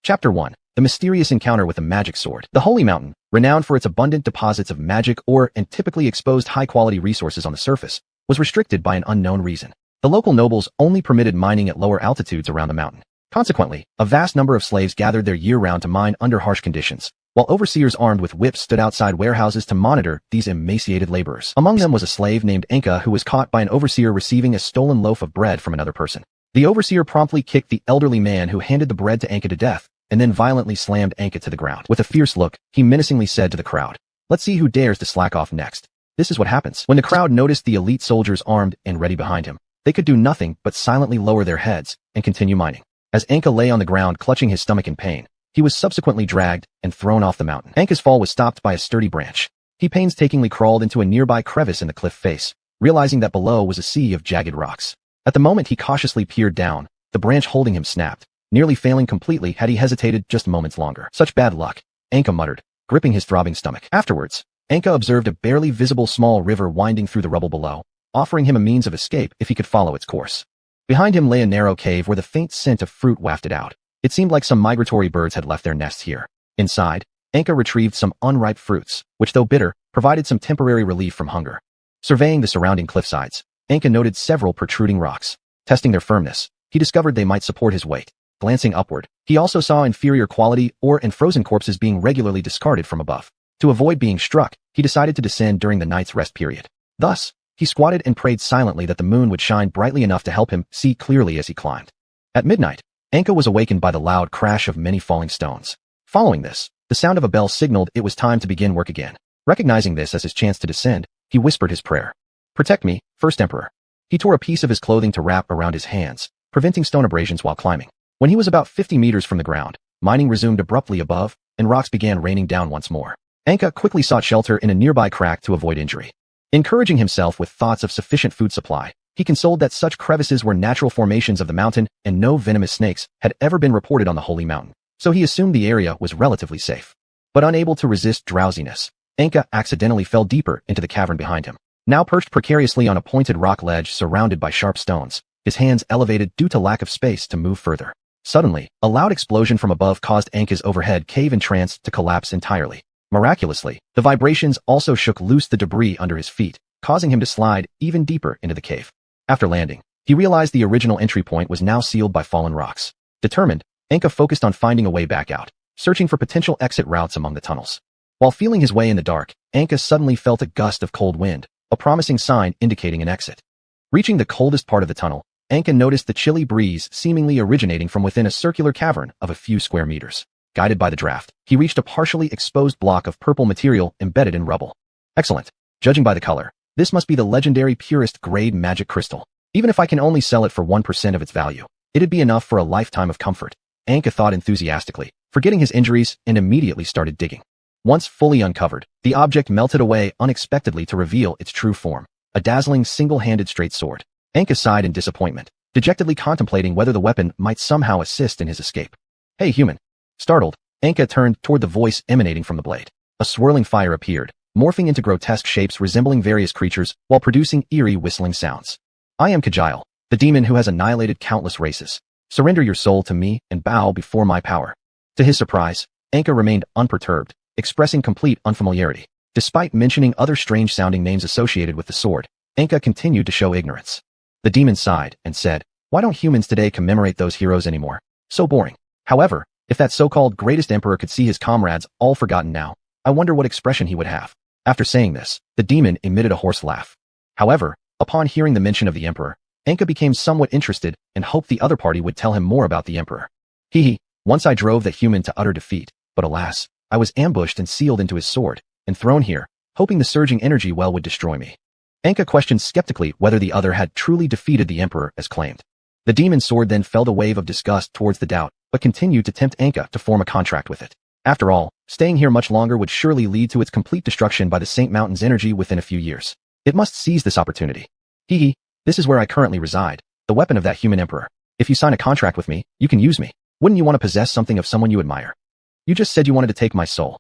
Chapter 1. The Mysterious Encounter with a Magic Sword. The Holy Mountain, renowned for its abundant deposits of magic ore and typically exposed high-quality resources on the surface, was restricted by an unknown reason. The local nobles only permitted mining at lower altitudes around the mountain. Consequently, a vast number of slaves gathered there year-round to mine under harsh conditions, while overseers armed with whips stood outside warehouses to monitor these emaciated laborers. Among them was a slave named Enka who was caught by an overseer receiving a stolen loaf of bread from another person. The overseer promptly kicked the elderly man who handed the bread to Enka to death, and then violently slammed Enka to the ground. With a fierce look, he menacingly said to the crowd, "Let's see who dares to slack off next." This is what happens. When the crowd noticed the elite soldiers armed and ready behind him, they could do nothing but silently lower their heads and continue mining. As Enka lay on the ground clutching his stomach in pain, he was subsequently dragged and thrown off the mountain. Enka's fall was stopped by a sturdy branch. He painstakingly crawled into a nearby crevice in the cliff face, realizing that below was a sea of jagged rocks. At the moment he cautiously peered down, the branch holding him snapped, nearly failing completely had he hesitated just moments longer. Such bad luck, Enka muttered, gripping his throbbing stomach. Afterwards, Enka observed a barely visible small river winding through the rubble below, offering him a means of escape if he could follow its course. Behind him lay a narrow cave where the faint scent of fruit wafted out. It seemed like some migratory birds had left their nests here. Inside, Enka retrieved some unripe fruits, which though bitter, provided some temporary relief from hunger. Surveying the surrounding cliffsides, Enka noted several protruding rocks. Testing their firmness, he discovered they might support his weight. Glancing upward, he also saw inferior quality ore and frozen corpses being regularly discarded from above. To avoid being struck, he decided to descend during the night's rest period. Thus, he squatted and prayed silently that the moon would shine brightly enough to help him see clearly as he climbed. At midnight, Enka was awakened by the loud crash of many falling stones. Following this, the sound of a bell signaled it was time to begin work again. Recognizing this as his chance to descend, he whispered his prayer. "Protect me, First Emperor." He tore a piece of his clothing to wrap around his hands, preventing stone abrasions while climbing. When he was about 50 meters from the ground, mining resumed abruptly above, and rocks began raining down once more. Enka quickly sought shelter in a nearby crack to avoid injury. Encouraging himself with thoughts of sufficient food supply, he consoled that such crevices were natural formations of the mountain and no venomous snakes had ever been reported on the Holy Mountain, so he assumed the area was relatively safe. But unable to resist drowsiness, Enka accidentally fell deeper into the cavern behind him. Now perched precariously on a pointed rock ledge surrounded by sharp stones, his hands elevated due to lack of space to move further. Suddenly, a loud explosion from above caused Enka's overhead cave entrance to collapse entirely. Miraculously, the vibrations also shook loose the debris under his feet, causing him to slide even deeper into the cave. After landing, he realized the original entry point was now sealed by fallen rocks. Determined, Enka focused on finding a way back out, searching for potential exit routes among the tunnels. While feeling his way in the dark, Enka suddenly felt a gust of cold wind, a promising sign indicating an exit. Reaching the coldest part of the tunnel, Enka noticed the chilly breeze seemingly originating from within a circular cavern of a few square meters. Guided by the draft, he reached a partially exposed block of purple material embedded in rubble. Excellent. Judging by the color, this must be the legendary purest grade magic crystal. Even if I can only sell it for 1% of its value, it'd be enough for a lifetime of comfort. Enka thought enthusiastically, forgetting his injuries, and immediately started digging. Once fully uncovered, the object melted away unexpectedly to reveal its true form, a dazzling single-handed straight sword. Enka sighed in disappointment, dejectedly contemplating whether the weapon might somehow assist in his escape. "Hey, human." Startled, Enka turned toward the voice emanating from the blade. A swirling fire appeared, morphing into grotesque shapes resembling various creatures while producing eerie whistling sounds. "I am Kajile, the demon who has annihilated countless races. Surrender your soul to me and bow before my power." To his surprise, Enka remained unperturbed, expressing complete unfamiliarity. Despite mentioning other strange-sounding names associated with the sword, Enka continued to show ignorance. The demon sighed and said, "Why don't humans today commemorate those heroes anymore? So boring." However, if that so-called greatest emperor could see his comrades all forgotten now, I wonder what expression he would have. After saying this, the demon emitted a hoarse laugh. However, upon hearing the mention of the emperor, Enka became somewhat interested and hoped the other party would tell him more about the emperor. "Hee. Once I drove that human to utter defeat, but alas, I was ambushed and sealed into his sword, and thrown here, hoping the surging energy well would destroy me." Enka questioned skeptically whether the other had truly defeated the emperor as claimed. The demon's sword then felled a wave of disgust towards the doubt, but continued to tempt Enka to form a contract with it. After all, staying here much longer would surely lead to its complete destruction by the Saint Mountain's energy within a few years. It must seize this opportunity. "Hee. This is where I currently reside, the weapon of that human emperor. If you sign a contract with me, you can use me. Wouldn't you want to possess something of someone you admire? You just said you wanted to take my soul."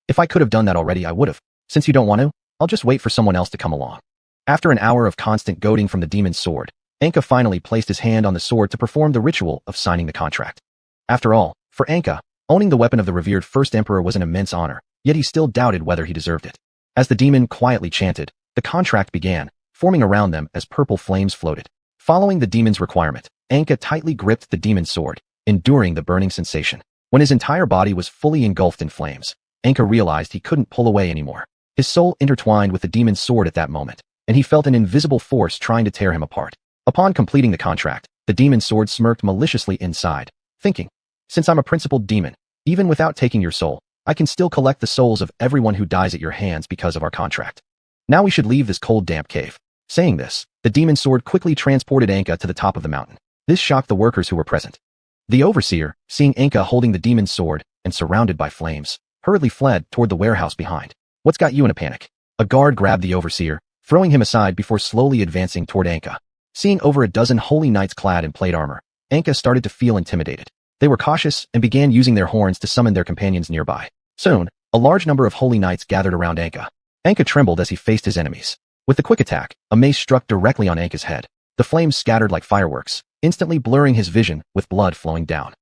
If I could have done that already, I would have. Since you don't want to, I'll just wait for someone else to come along." After an hour of constant goading from the demon's sword, Enka finally placed his hand on the sword to perform the ritual of signing the contract. After all, For Anka, owning the weapon of the revered first emperor was an immense honor, yet he still doubted whether he deserved it. As the demon quietly chanted, the contract began, forming around them as purple flames floated. Following the demon's requirement, Anka tightly gripped the demon's sword, enduring the burning sensation. When his entire body was fully engulfed in flames, Anka realized he couldn't pull away anymore. His soul intertwined with the demon's sword at that moment, and he felt an invisible force trying to tear him apart. Upon completing the contract, the demon's sword smirked maliciously inside, thinking, "Since I'm a principled demon, even without taking your soul, I can still collect the souls of everyone who dies at your hands because of our contract. Now we should leave this cold, damp cave." Saying this, the demon's sword quickly transported Anka to the top of the mountain. This shocked the workers who were present. The overseer, seeing Anka holding the demon's sword and surrounded by flames, hurriedly fled toward the warehouse behind. "What's got you in a panic?" A guard grabbed the overseer, throwing him aside before slowly advancing toward Anka. Seeing over a dozen holy knights clad in plate armor, Anka started to feel intimidated. They were cautious and began using their horns to summon their companions nearby. Soon, a large number of holy knights gathered around Anka. Anka trembled as he faced his enemies. With the quick attack, a mace struck directly on Anka's head. The flames scattered like fireworks, instantly blurring his vision with blood flowing down.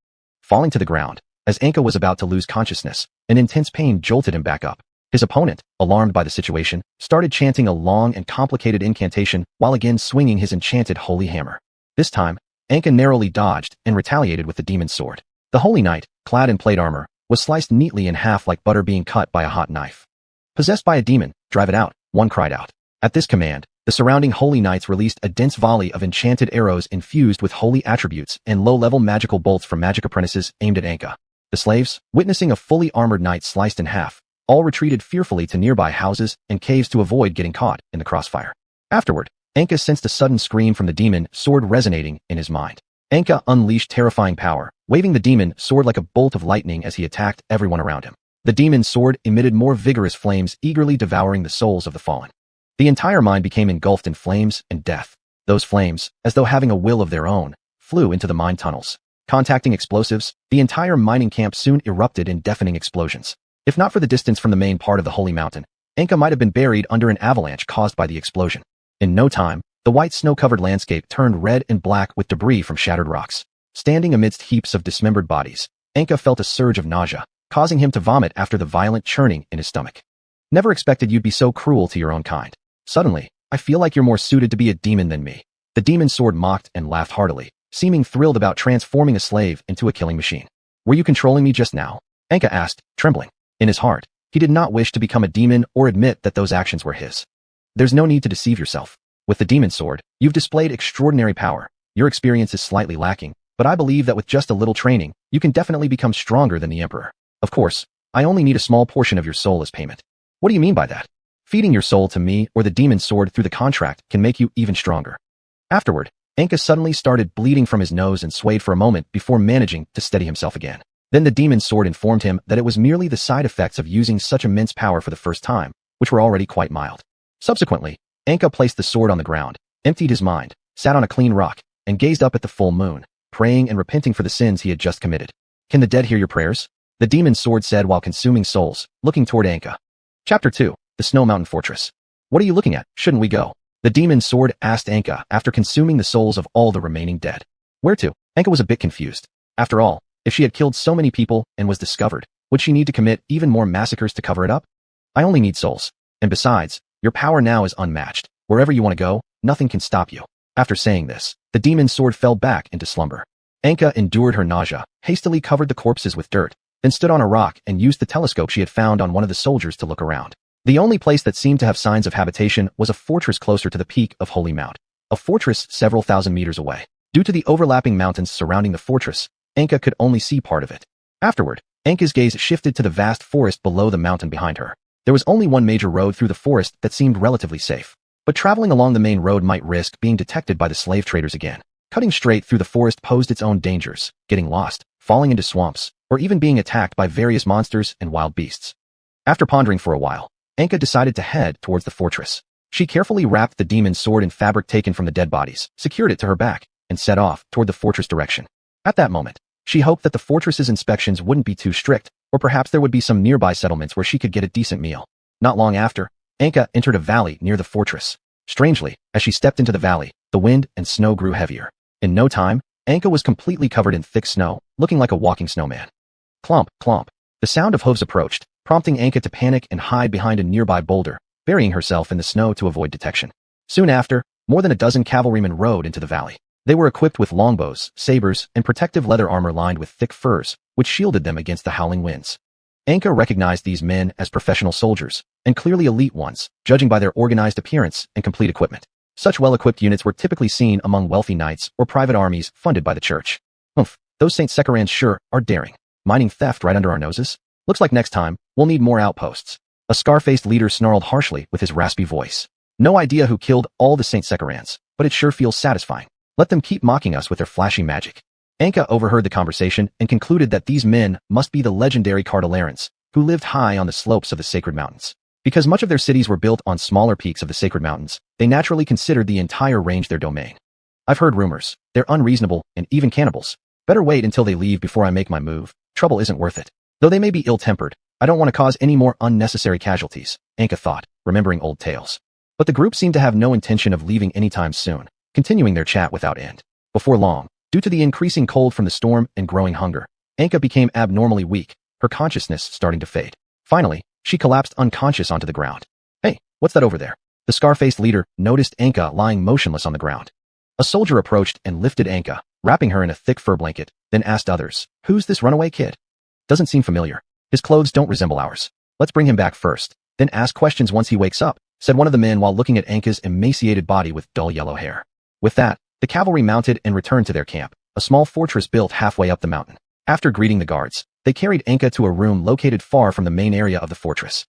Falling to the ground, as Anka was about to lose consciousness, an intense pain jolted him back up. His opponent, alarmed by the situation, started chanting a long and complicated incantation while again swinging his enchanted holy hammer. This time, Anka narrowly dodged and retaliated with the demon's sword. The holy knight, clad in plate armor, was sliced neatly in half like butter being cut by a hot knife. "Possessed by a demon, drive it out," one cried out. At this command, the surrounding holy knights released a dense volley of enchanted arrows infused with holy attributes and low-level magical bolts from magic apprentices aimed at Anka. The slaves, witnessing a fully armored knight sliced in half, all retreated fearfully to nearby houses and caves to avoid getting caught in the crossfire. Afterward, Anka sensed a sudden scream from the demon sword resonating in his mind. Anka unleashed terrifying power, waving the demon sword like a bolt of lightning as he attacked everyone around him. The demon's sword emitted more vigorous flames, eagerly devouring the souls of the fallen. The entire mine became engulfed in flames and death. Those flames, as though having a will of their own, flew into the mine tunnels. Contacting explosives, the entire mining camp soon erupted in deafening explosions. If not for the distance from the main part of the holy mountain, Anka might have been buried under an avalanche caused by the explosion. In no time, the white snow-covered landscape turned red and black with debris from shattered rocks. Standing amidst heaps of dismembered bodies, Anka felt a surge of nausea, causing him to vomit after the violent churning in his stomach. "Never expected you'd be so cruel to your own kind. Suddenly, I feel like you're more suited to be a demon than me." The demon's sword mocked and laughed heartily, seeming thrilled about transforming a slave into a killing machine. "Were you controlling me just now?" Anka asked, trembling. In his heart, he did not wish to become a demon or admit that those actions were his. "There's no need to deceive yourself. With the demon's sword, you've displayed extraordinary power. Your experience is slightly lacking, but I believe that with just a little training, you can definitely become stronger than the Emperor. Of course, I only need a small portion of your soul as payment." "What do you mean by that?" "Feeding your soul to me or the demon's sword through the contract can make you even stronger." Afterward, Anka suddenly started bleeding from his nose and swayed for a moment before managing to steady himself again. Then the demon's sword informed him that it was merely the side effects of using such immense power for the first time, which were already quite mild. Subsequently, Anka placed the sword on the ground, emptied his mind, sat on a clean rock, and gazed up at the full moon, praying and repenting for the sins he had just committed. "Can the dead hear your prayers?" the demon's sword said while consuming souls, looking toward Anka. Chapter 2. The Snow Mountain Fortress. "What are you looking at? Shouldn't we go?" the demon's sword asked Anka after consuming the souls of all the remaining dead. "Where to?" Anka was a bit confused. After all, if she had killed so many people and was discovered, would she need to commit even more massacres to cover it up? "I only need souls. And besides, your power now is unmatched. Wherever you want to go, nothing can stop you." After saying this, the demon's sword fell back into slumber. Anka endured her nausea, hastily covered the corpses with dirt, then stood on a rock and used the telescope she had found on one of the soldiers to look around. The only place that seemed to have signs of habitation was a fortress closer to the peak of Holy Mount, a fortress several thousand meters away. Due to the overlapping mountains surrounding the fortress, Anka could only see part of it. Afterward, Anka's gaze shifted to the vast forest below the mountain behind her. There was only one major road through the forest that seemed relatively safe, but traveling along the main road might risk being detected by the slave traders again. Cutting straight through the forest posed its own dangers, getting lost, falling into swamps, or even being attacked by various monsters and wild beasts. After pondering for a while, Anka decided to head towards the fortress. She carefully wrapped the demon's sword in fabric taken from the dead bodies, secured it to her back, and set off toward the fortress direction. At that moment, she hoped that the fortress's inspections wouldn't be too strict, or perhaps there would be some nearby settlements where she could get a decent meal. Not long after, Anka entered a valley near the fortress. Strangely, as she stepped into the valley, the wind and snow grew heavier. In no time, Anka was completely covered in thick snow, looking like a walking snowman. Clomp, clomp. The sound of hooves approached, prompting Anka to panic and hide behind a nearby boulder, burying herself in the snow to avoid detection. Soon after, more than a dozen cavalrymen rode into the valley. They were equipped with longbows, sabers, and protective leather armor lined with thick furs, which shielded them against the howling winds. Anka recognized these men as professional soldiers, and clearly elite ones, judging by their organized appearance and complete equipment. Such well-equipped units were typically seen among wealthy knights or private armies funded by the church. Oomph, those Saint Secarans sure are daring. Mining theft right under our noses? Looks like next time, we'll need more outposts. A scar-faced leader snarled harshly with his raspy voice. No idea who killed all the Saint Secarans, but it sure feels satisfying. Let them keep mocking us with their flashy magic. Anka overheard the conversation and concluded that these men must be the legendary Cardalarans, who lived high on the slopes of the sacred mountains. Because much of their cities were built on smaller peaks of the sacred mountains, they naturally considered the entire range their domain. I've heard rumors. They're unreasonable and even cannibals. Better wait until they leave before I make my move. Trouble isn't worth it. Though they may be ill-tempered, I don't want to cause any more unnecessary casualties, Anka thought, remembering old tales. But the group seemed to have no intention of leaving anytime soon, continuing their chat without end. Before long, due to the increasing cold from the storm and growing hunger, Anka became abnormally weak, her consciousness starting to fade. Finally, she collapsed unconscious onto the ground. Hey, what's that over there? The scar-faced leader noticed Anka lying motionless on the ground. A soldier approached and lifted Anka, wrapping her in a thick fur blanket, then asked others, "Who's this runaway kid? Doesn't seem familiar. His clothes don't resemble ours. Let's bring him back first, then ask questions once he wakes up," said one of the men while looking at Anka's emaciated body with dull yellow hair. With that, the cavalry mounted and returned to their camp, a small fortress built halfway up the mountain. After greeting the guards, they carried Anka to a room located far from the main area of the fortress.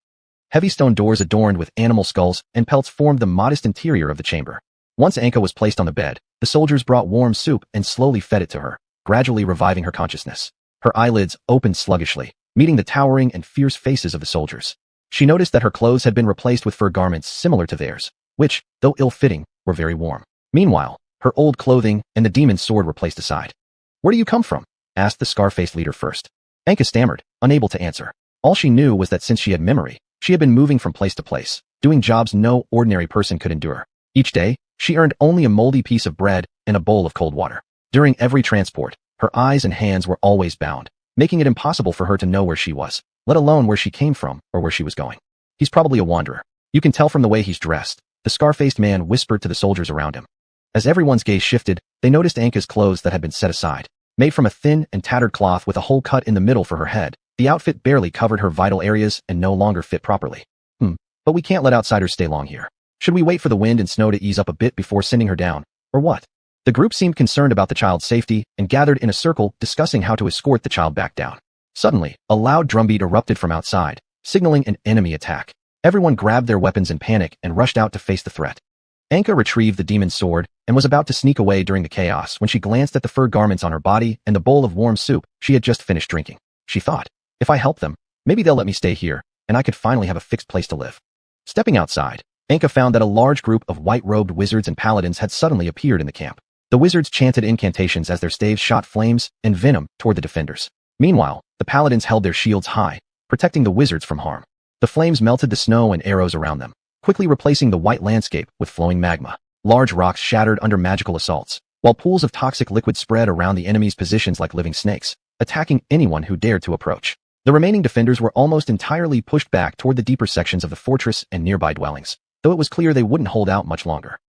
Heavy stone doors adorned with animal skulls and pelts formed the modest interior of the chamber. Once Anka was placed on the bed, the soldiers brought warm soup and slowly fed it to her, gradually reviving her consciousness. Her eyelids opened sluggishly, meeting the towering and fierce faces of the soldiers. She noticed that her clothes had been replaced with fur garments similar to theirs, which, though ill-fitting, were very warm. Meanwhile, her old clothing and the demon's sword were placed aside. "Where do you come from?" asked the scar-faced leader first. Anka stammered, unable to answer. All she knew was that since she had memory, she had been moving from place to place, doing jobs no ordinary person could endure. Each day, she earned only a moldy piece of bread and a bowl of cold water. During every transport, her eyes and hands were always bound, making it impossible for her to know where she was, let alone where she came from or where she was going. "He's probably a wanderer. You can tell from the way he's dressed," the scar-faced man whispered to the soldiers around him. As everyone's gaze shifted, they noticed Anka's clothes that had been set aside. Made from a thin and tattered cloth with a hole cut in the middle for her head, the outfit barely covered her vital areas and no longer fit properly. But we can't let outsiders stay long here. Should we wait for the wind and snow to ease up a bit before sending her down, or what? The group seemed concerned about the child's safety and gathered in a circle discussing how to escort the child back down. Suddenly, a loud drumbeat erupted from outside, signaling an enemy attack. Everyone grabbed their weapons in panic and rushed out to face the threat. Anka retrieved the demon's sword and was about to sneak away during the chaos when she glanced at the fur garments on her body and the bowl of warm soup she had just finished drinking. She thought, if I help them, maybe they'll let me stay here, and I could finally have a fixed place to live. Stepping outside, Anka found that a large group of white-robed wizards and paladins had suddenly appeared in the camp. The wizards chanted incantations as their staves shot flames and venom toward the defenders. Meanwhile, the paladins held their shields high, protecting the wizards from harm. The flames melted the snow and arrows around them, quickly replacing the white landscape with flowing magma. Large rocks shattered under magical assaults, while pools of toxic liquid spread around the enemy's positions like living snakes, attacking anyone who dared to approach. The remaining defenders were almost entirely pushed back toward the deeper sections of the fortress and nearby dwellings, though it was clear they wouldn't hold out much longer.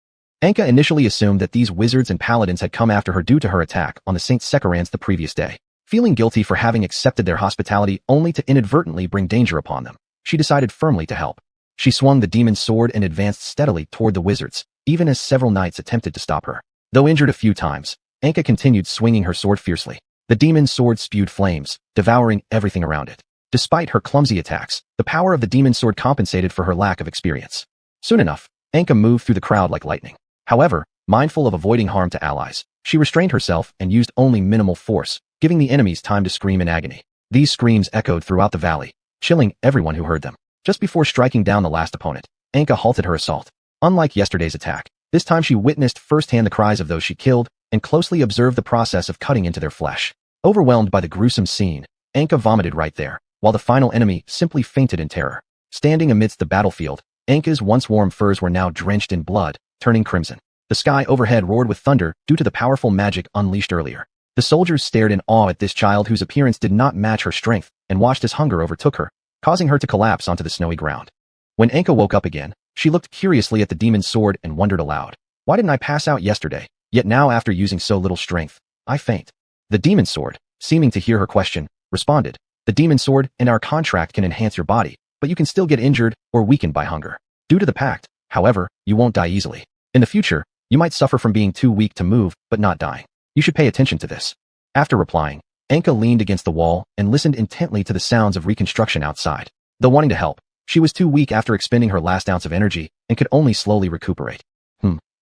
Anka initially assumed that these wizards and paladins had come after her due to her attack on the Saint Secarans the previous day. Feeling guilty for having accepted their hospitality only to inadvertently bring danger upon them, she decided firmly to help. She swung the demon's sword and advanced steadily toward the wizards, even as several knights attempted to stop her. Though injured a few times, Anka continued swinging her sword fiercely. The demon's sword spewed flames, devouring everything around it. Despite her clumsy attacks, the power of the demon's sword compensated for her lack of experience. Soon enough, Anka moved through the crowd like lightning. However, mindful of avoiding harm to allies, she restrained herself and used only minimal force, giving the enemies time to scream in agony. These screams echoed throughout the valley, chilling everyone who heard them. Just before striking down the last opponent, Anka halted her assault. Unlike yesterday's attack, this time she witnessed firsthand the cries of those she killed and closely observed the process of cutting into their flesh. Overwhelmed by the gruesome scene, Anka vomited right there, while the final enemy simply fainted in terror. Standing amidst the battlefield, Anka's once warm furs were now drenched in blood, turning crimson. The sky overhead roared with thunder due to the powerful magic unleashed earlier. The soldiers stared in awe at this child whose appearance did not match her strength and watched as hunger overtook her, causing her to collapse onto the snowy ground. When Anka woke up again, she looked curiously at the demon's sword and wondered aloud, "Why didn't I pass out yesterday? Yet now after using so little strength, I faint." The demon's sword, seeming to hear her question, responded, "The demon's sword and our contract can enhance your body, but you can still get injured or weakened by hunger. Due to the pact, however, you won't die easily. In the future, you might suffer from being too weak to move but not dying. You should pay attention to this." After replying, Anka leaned against the wall and listened intently to the sounds of reconstruction outside. Though wanting to help, she was too weak after expending her last ounce of energy and could only slowly recuperate.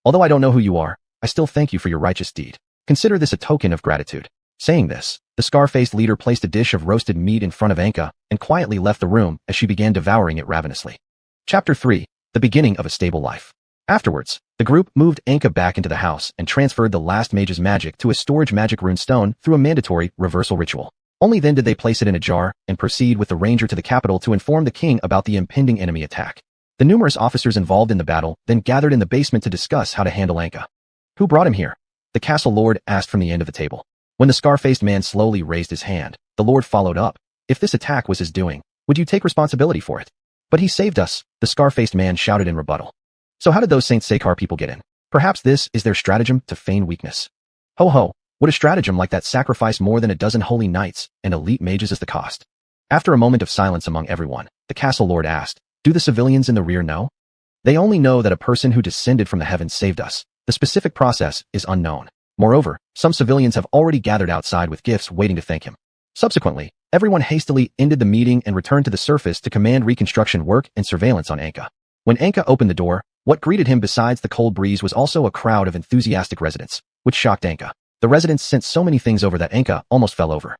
Although I don't know who you are, I still thank you for your righteous deed. Consider this a token of gratitude." Saying this, the scar-faced leader placed a dish of roasted meat in front of Anka and quietly left the room as she began devouring it ravenously. Chapter 3. The beginning of a stable life. Afterwards, the group moved Anka back into the house and transferred the last mage's magic to a storage magic rune stone through a mandatory reversal ritual. Only then did they place it in a jar and proceed with the ranger to the capital to inform the king about the impending enemy attack. The numerous officers involved in the battle then gathered in the basement to discuss how to handle Anka. "Who brought him here?" the castle lord asked from the end of the table. When the scar-faced man slowly raised his hand, the lord followed up, "If this attack was his doing, would you take responsibility for it?" "But he saved us," the scar-faced man shouted in rebuttal. "So how did those Saint Sakar people get in? Perhaps this is their stratagem to feign weakness." "Ho ho, would a stratagem like that sacrifice more than a dozen holy knights and elite mages as the cost?" After a moment of silence among everyone, the castle lord asked, "Do the civilians in the rear know?" "They only know that a person who descended from the heavens saved us. The specific process is unknown. Moreover, some civilians have already gathered outside with gifts waiting to thank him." Subsequently, everyone hastily ended the meeting and returned to the surface to command reconstruction work and surveillance on Anka. When Anka opened the door, what greeted him besides the cold breeze was also a crowd of enthusiastic residents, which shocked Anka. The residents sent so many things over that Anka almost fell over.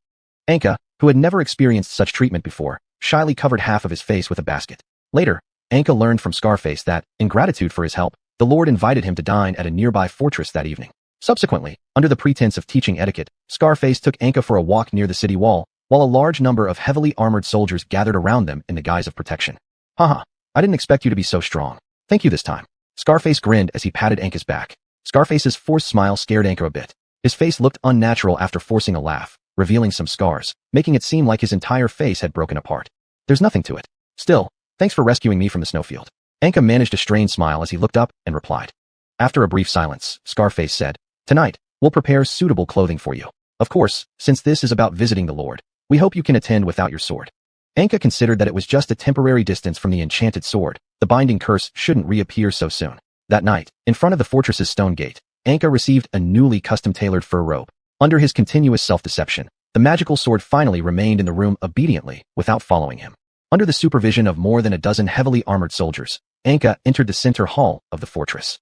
Anka, who had never experienced such treatment before, shyly covered half of his face with a basket. Later, Anka learned from Scarface that, in gratitude for his help, the Lord invited him to dine at a nearby fortress that evening. Subsequently, under the pretense of teaching etiquette, Scarface took Anka for a walk near the city wall, while a large number of heavily armored soldiers gathered around them in the guise of protection. "Haha, I didn't expect you to be so strong. Thank you this time." Scarface grinned as he patted Anka's back. Scarface's forced smile scared Anka a bit. His face looked unnatural after forcing a laugh, revealing some scars, making it seem like his entire face had broken apart. "There's nothing to it. Still, thanks for rescuing me from the snowfield." Anka managed a strained smile as he looked up and replied. After a brief silence, Scarface said, "Tonight, we'll prepare suitable clothing for you. Of course, since this is about visiting the Lord, we hope you can attend without your sword." Anka considered that it was just a temporary distance from the enchanted sword. The binding curse shouldn't reappear so soon. That night, in front of the fortress's stone gate, Anka received a newly custom-tailored fur robe. Under his continuous self-deception, the magical sword finally remained in the room obediently without following him. Under the supervision of more than a dozen heavily armored soldiers, Anka entered the center hall of the fortress.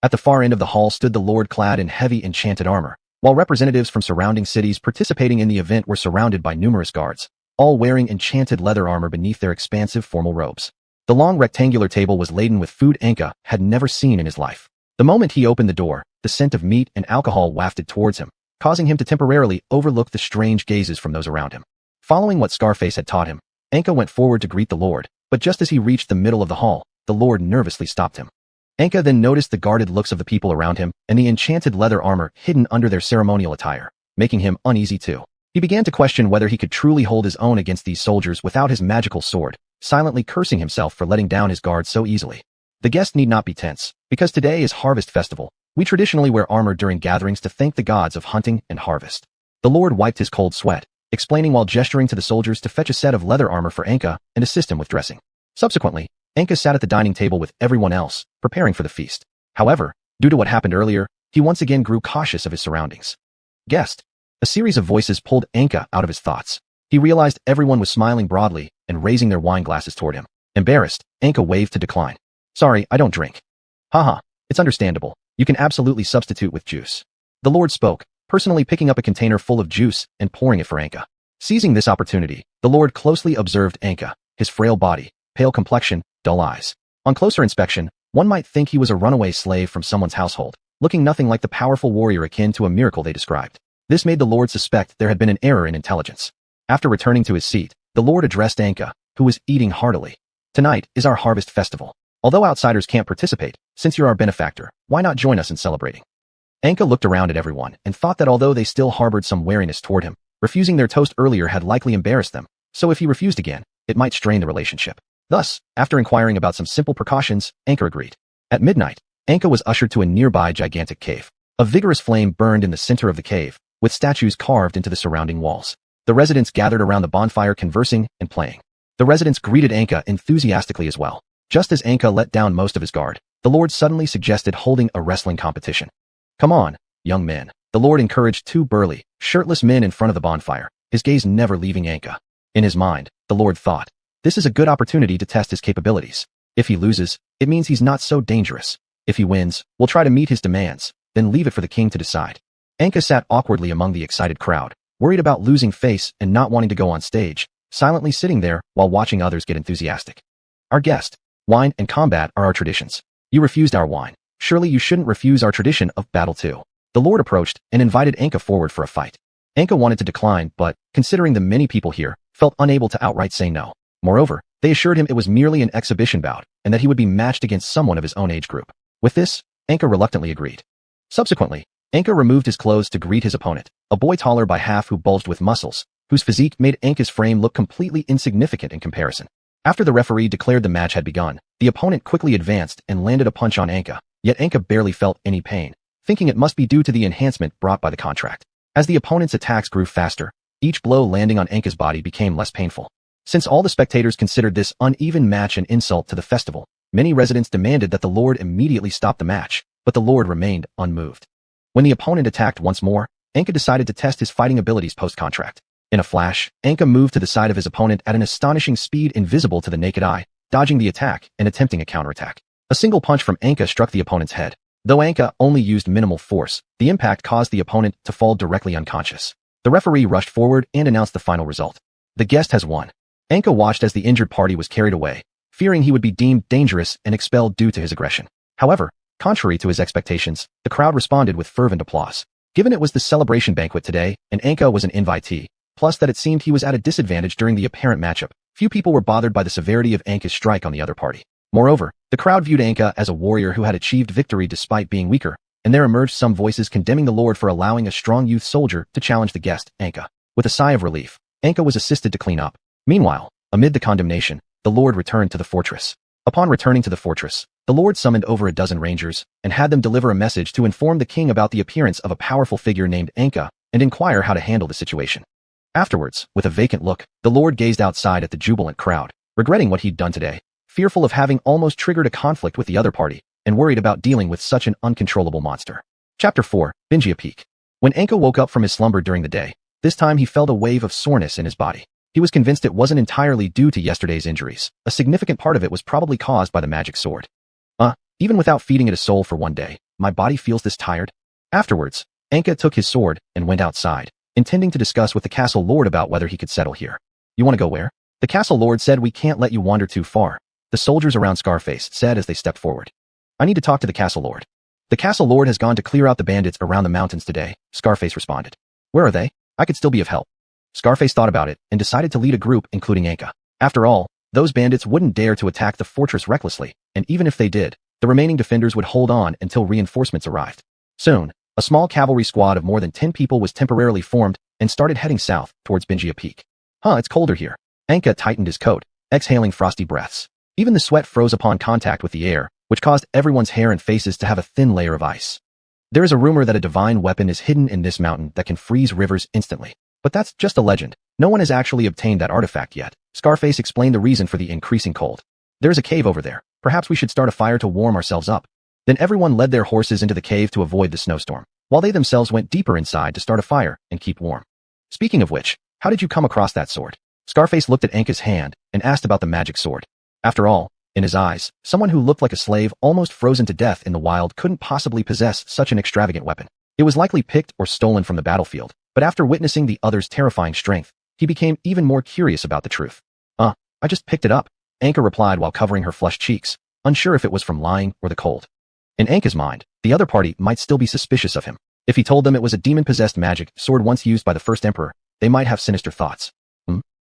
At the far end of the hall stood the lord clad in heavy enchanted armor, while representatives from surrounding cities participating in the event were surrounded by numerous guards, all wearing enchanted leather armor beneath their expansive formal robes. The long rectangular table was laden with food Anka had never seen in his life. The moment he opened the door, the scent of meat and alcohol wafted towards him, causing him to temporarily overlook the strange gazes from those around him. Following what Scarface had taught him, Anka went forward to greet the lord, but just as he reached the middle of the hall, the lord nervously stopped him. Anka then noticed the guarded looks of the people around him and the enchanted leather armor hidden under their ceremonial attire, making him uneasy too. He began to question whether he could truly hold his own against these soldiers without his magical sword, silently cursing himself for letting down his guard so easily. The guest need not be tense, because today is Harvest Festival. We traditionally wear armor during gatherings to thank the gods of hunting and harvest. The lord wiped his cold sweat, explaining while gesturing to the soldiers to fetch a set of leather armor for Anka and assist him with dressing. Subsequently, Anka sat at the dining table with everyone else, preparing for the feast. However, due to what happened earlier, he once again grew cautious of his surroundings. "Guest." A series of voices pulled Anka out of his thoughts. He realized everyone was smiling broadly and raising their wine glasses toward him. Embarrassed, Anka waved to decline. "Sorry, I don't drink." "Haha, it's understandable. You can absolutely substitute with juice." The lord spoke, personally picking up a container full of juice and pouring it for Anka. Seizing this opportunity, the lord closely observed Anka, his frail body, pale complexion, dull eyes. On closer inspection, one might think he was a runaway slave from someone's household, looking nothing like the powerful warrior akin to a miracle they described. This made the lord suspect there had been an error in intelligence. After returning to his seat, the lord addressed Anka, who was eating heartily. "Tonight is our harvest festival. Although outsiders can't participate, since you're our benefactor, why not join us in celebrating?" Anka looked around at everyone and thought that although they still harbored some wariness toward him, refusing their toast earlier had likely embarrassed them, so if he refused again, it might strain the relationship. Thus, after inquiring about some simple precautions, Anka agreed. At midnight, Anka was ushered to a nearby gigantic cave. A vigorous flame burned in the center of the cave, with statues carved into the surrounding walls. The residents gathered around the bonfire conversing and playing. The residents greeted Anka enthusiastically as well. Just as Anka let down most of his guard, the Lord suddenly suggested holding a wrestling competition. Come on, young men. The Lord encouraged two burly, shirtless men in front of the bonfire, his gaze never leaving Anka. In his mind, the Lord thought, this is a good opportunity to test his capabilities. If he loses, it means he's not so dangerous. If he wins, we'll try to meet his demands, then leave it for the king to decide. Anka sat awkwardly among the excited crowd, worried about losing face and not wanting to go on stage, silently sitting there while watching others get enthusiastic. Our guest, wine and combat are our traditions. You refused our wine. Surely you shouldn't refuse our tradition of battle too. The Lord approached and invited Anka forward for a fight. Anka wanted to decline, but, considering the many people here, felt unable to outright say no. Moreover, they assured him it was merely an exhibition bout, and that he would be matched against someone of his own age group. With this, Anka reluctantly agreed. Subsequently, Anka removed his clothes to greet his opponent, a boy taller by half who bulged with muscles, whose physique made Anka's frame look completely insignificant in comparison. After the referee declared the match had begun, the opponent quickly advanced and landed a punch on Anka, yet Anka barely felt any pain, thinking it must be due to the enhancement brought by the contract. As the opponent's attacks grew faster, each blow landing on Anka's body became less painful. Since all the spectators considered this uneven match an insult to the festival, many residents demanded that the Lord immediately stop the match, but the Lord remained unmoved. When the opponent attacked once more, Anka decided to test his fighting abilities post-contract. In a flash, Anka moved to the side of his opponent at an astonishing speed invisible to the naked eye, dodging the attack and attempting a counterattack. A single punch from Anka struck the opponent's head. Though Anka only used minimal force, the impact caused the opponent to fall directly unconscious. The referee rushed forward and announced the final result. The guest has won. Anka watched as the injured party was carried away, fearing he would be deemed dangerous and expelled due to his aggression. However, contrary to his expectations, the crowd responded with fervent applause. Given it was the celebration banquet today, and Anka was an invitee, plus that it seemed he was at a disadvantage during the apparent matchup, few people were bothered by the severity of Anka's strike on the other party. Moreover, the crowd viewed Anka as a warrior who had achieved victory despite being weaker, and there emerged some voices condemning the Lord for allowing a strong youth soldier to challenge the guest, Anka. With a sigh of relief, Anka was assisted to clean up. Meanwhile, amid the condemnation, the Lord returned to the fortress. Upon returning to the fortress, the Lord summoned over a dozen rangers and had them deliver a message to inform the king about the appearance of a powerful figure named Anka and inquire how to handle the situation. Afterwards, with a vacant look, the Lord gazed outside at the jubilant crowd, regretting what he'd done today, fearful of having almost triggered a conflict with the other party, and worried about dealing with such an uncontrollable monster. Chapter 4, Binjia Peak. When Anka woke up from his slumber during the day, this time he felt a wave of soreness in his body. He was convinced it wasn't entirely due to yesterday's injuries. A significant part of it was probably caused by the magic sword. Even without feeding it a soul for one day, my body feels this tired. Afterwards, Anka took his sword and went outside, intending to discuss with the castle lord about whether he could settle here. You want to go where? The castle lord said we can't let you wander too far. The soldiers around Scarface said as they stepped forward. I need to talk to the castle lord. The castle lord has gone to clear out the bandits around the mountains today, Scarface responded. Where are they? I could still be of help. Scarface thought about it and decided to lead a group including Anka. After all, those bandits wouldn't dare to attack the fortress recklessly, and even if they did, the remaining defenders would hold on until reinforcements arrived. Soon, a small cavalry squad of more than 10 people was temporarily formed and started heading south towards Binjia Peak. It's colder here. Anka tightened his coat, exhaling frosty breaths. Even the sweat froze upon contact with the air, which caused everyone's hair and faces to have a thin layer of ice. There is a rumor that a divine weapon is hidden in this mountain that can freeze rivers instantly. But that's just a legend. No one has actually obtained that artifact yet. Scarface explained the reason for the increasing cold. There's a cave over there. Perhaps we should start a fire to warm ourselves up. Then everyone led their horses into the cave to avoid the snowstorm, while they themselves went deeper inside to start a fire and keep warm. Speaking of which, how did you come across that sword? Scarface looked at Anka's hand and asked about the magic sword. After all, in his eyes, someone who looked like a slave almost frozen to death in the wild couldn't possibly possess such an extravagant weapon. It was likely picked or stolen from the battlefield, but after witnessing the other's terrifying strength, he became even more curious about the truth. I just picked it up, Anka replied while covering her flushed cheeks, unsure if it was from lying or the cold. In Anka's mind, the other party might still be suspicious of him. If he told them it was a demon-possessed magic sword once used by the first emperor, they might have sinister thoughts.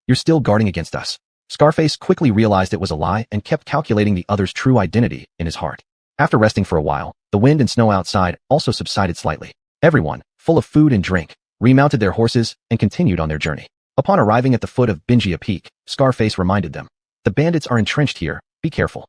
You're still guarding against us. Scarface quickly realized it was a lie and kept calculating the other's true identity in his heart. After resting for a while, the wind and snow outside also subsided slightly. Everyone, full of food and drink, remounted their horses and continued on their journey. Upon arriving at the foot of Binjia Peak, Scarface reminded them, "The bandits are entrenched here, be careful."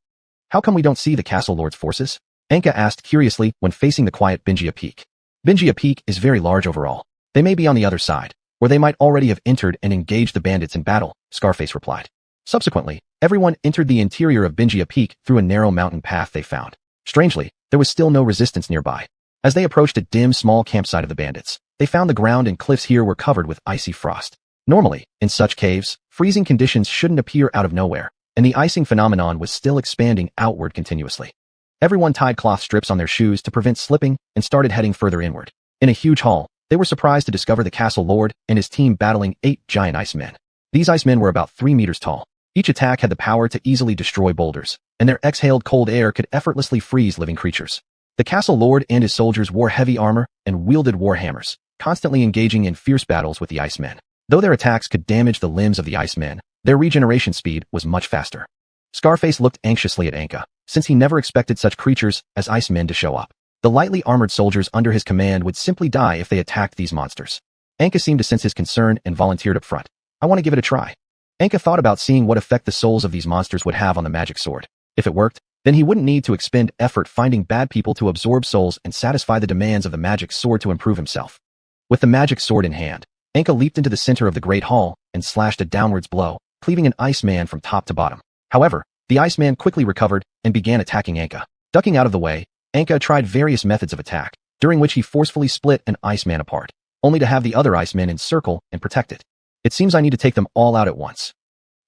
"How come we don't see the castle lord's forces?" Anka asked curiously when facing the quiet Binjia Peak. Binjia Peak is very large overall. "They may be on the other side, or they might already have entered and engaged the bandits in battle," Scarface replied. Subsequently, everyone entered the interior of Binjia Peak through a narrow mountain path they found. Strangely, there was still no resistance nearby. As they approached a dim, small campsite of the bandits, they found the ground and cliffs here were covered with icy frost. Normally, in such caves, freezing conditions shouldn't appear out of nowhere, and the icing phenomenon was still expanding outward continuously. Everyone tied cloth strips on their shoes to prevent slipping and started heading further inward. In a huge hall, they were surprised to discover the castle lord and his team battling 8 giant icemen. These icemen were about 3 meters tall. Each attack had the power to easily destroy boulders, and their exhaled cold air could effortlessly freeze living creatures. The castle lord and his soldiers wore heavy armor and wielded war hammers, constantly engaging in fierce battles with the icemen. Though their attacks could damage the limbs of the icemen, their regeneration speed was much faster. Scarface looked anxiously at Anka, since he never expected such creatures as icemen to show up. The lightly armored soldiers under his command would simply die if they attacked these monsters. Anka seemed to sense his concern and volunteered up front. "I want to give it a try." Anka thought about seeing what effect the souls of these monsters would have on the magic sword. If it worked, then he wouldn't need to expend effort finding bad people to absorb souls and satisfy the demands of the magic sword to improve himself. With the magic sword in hand, Anka leaped into the center of the great hall and slashed a downwards blow, cleaving an iceman from top to bottom. However, the iceman quickly recovered and began attacking Anka. Ducking out of the way, Anka tried various methods of attack, during which he forcefully split an iceman apart, only to have the other icemen encircle and protect it. "It seems I need to take them all out at once."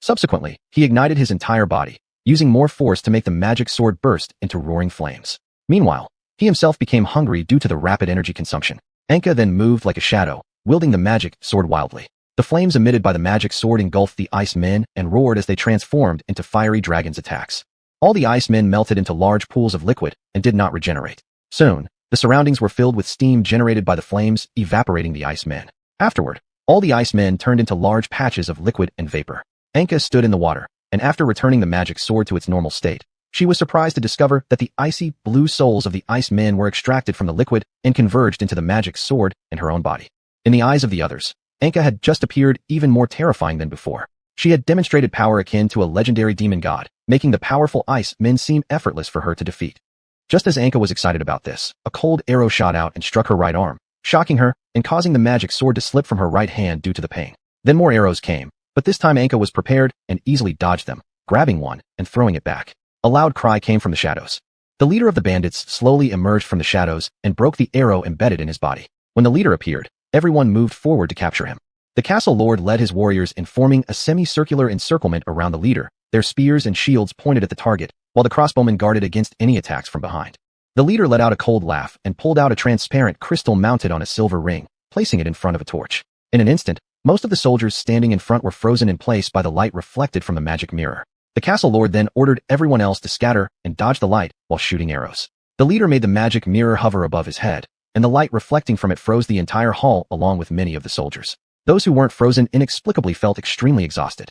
Subsequently, he ignited his entire body, using more force to make the magic sword burst into roaring flames. Meanwhile, he himself became hungry due to the rapid energy consumption. Anka then moved like a shadow, wielding the magic sword wildly. The flames emitted by the magic sword engulfed the icemen and roared as they transformed into fiery dragon's attacks. All the icemen melted into large pools of liquid and did not regenerate. Soon, the surroundings were filled with steam generated by the flames, evaporating the icemen. Afterward, all the icemen turned into large patches of liquid and vapor. Anka stood in the water, and after returning the magic sword to its normal state, she was surprised to discover that the icy blue souls of the icemen were extracted from the liquid and converged into the magic sword in her own body. In the eyes of the others, Anka had just appeared even more terrifying than before. She had demonstrated power akin to a legendary demon god, making the powerful ice men seem effortless for her to defeat. Just as Anka was excited about this, a cold arrow shot out and struck her right arm, shocking her and causing the magic sword to slip from her right hand due to the pain. Then more arrows came, but this time Anka was prepared and easily dodged them, grabbing one and throwing it back. A loud cry came from the shadows. The leader of the bandits slowly emerged from the shadows and broke the arrow embedded in his body. When the leader appeared, everyone moved forward to capture him. The castle lord led his warriors in forming a semicircular encirclement around the leader, their spears and shields pointed at the target, while the crossbowmen guarded against any attacks from behind. The leader let out a cold laugh and pulled out a transparent crystal mounted on a silver ring, placing it in front of a torch. In an instant, most of the soldiers standing in front were frozen in place by the light reflected from the magic mirror. The castle lord then ordered everyone else to scatter and dodge the light while shooting arrows. The leader made the magic mirror hover above his head, and the light reflecting from it froze the entire hall along with many of the soldiers. Those who weren't frozen inexplicably felt extremely exhausted.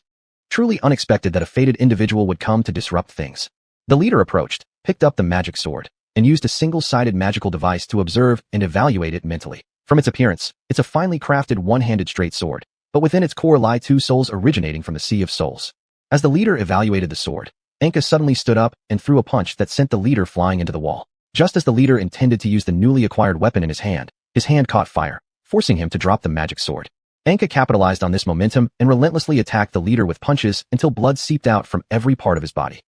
Truly unexpected that a fated individual would come to disrupt things. The leader approached, picked up the magic sword, and used a single-sided magical device to observe and evaluate it mentally. From its appearance, it's a finely crafted one-handed straight sword, but within its core lie 2 souls originating from the Sea of Souls. As the leader evaluated the sword, Anka suddenly stood up and threw a punch that sent the leader flying into the wall. Just as the leader intended to use the newly acquired weapon in his hand caught fire, forcing him to drop the magic sword. Anka capitalized on this momentum and relentlessly attacked the leader with punches until blood seeped out from every part of his body.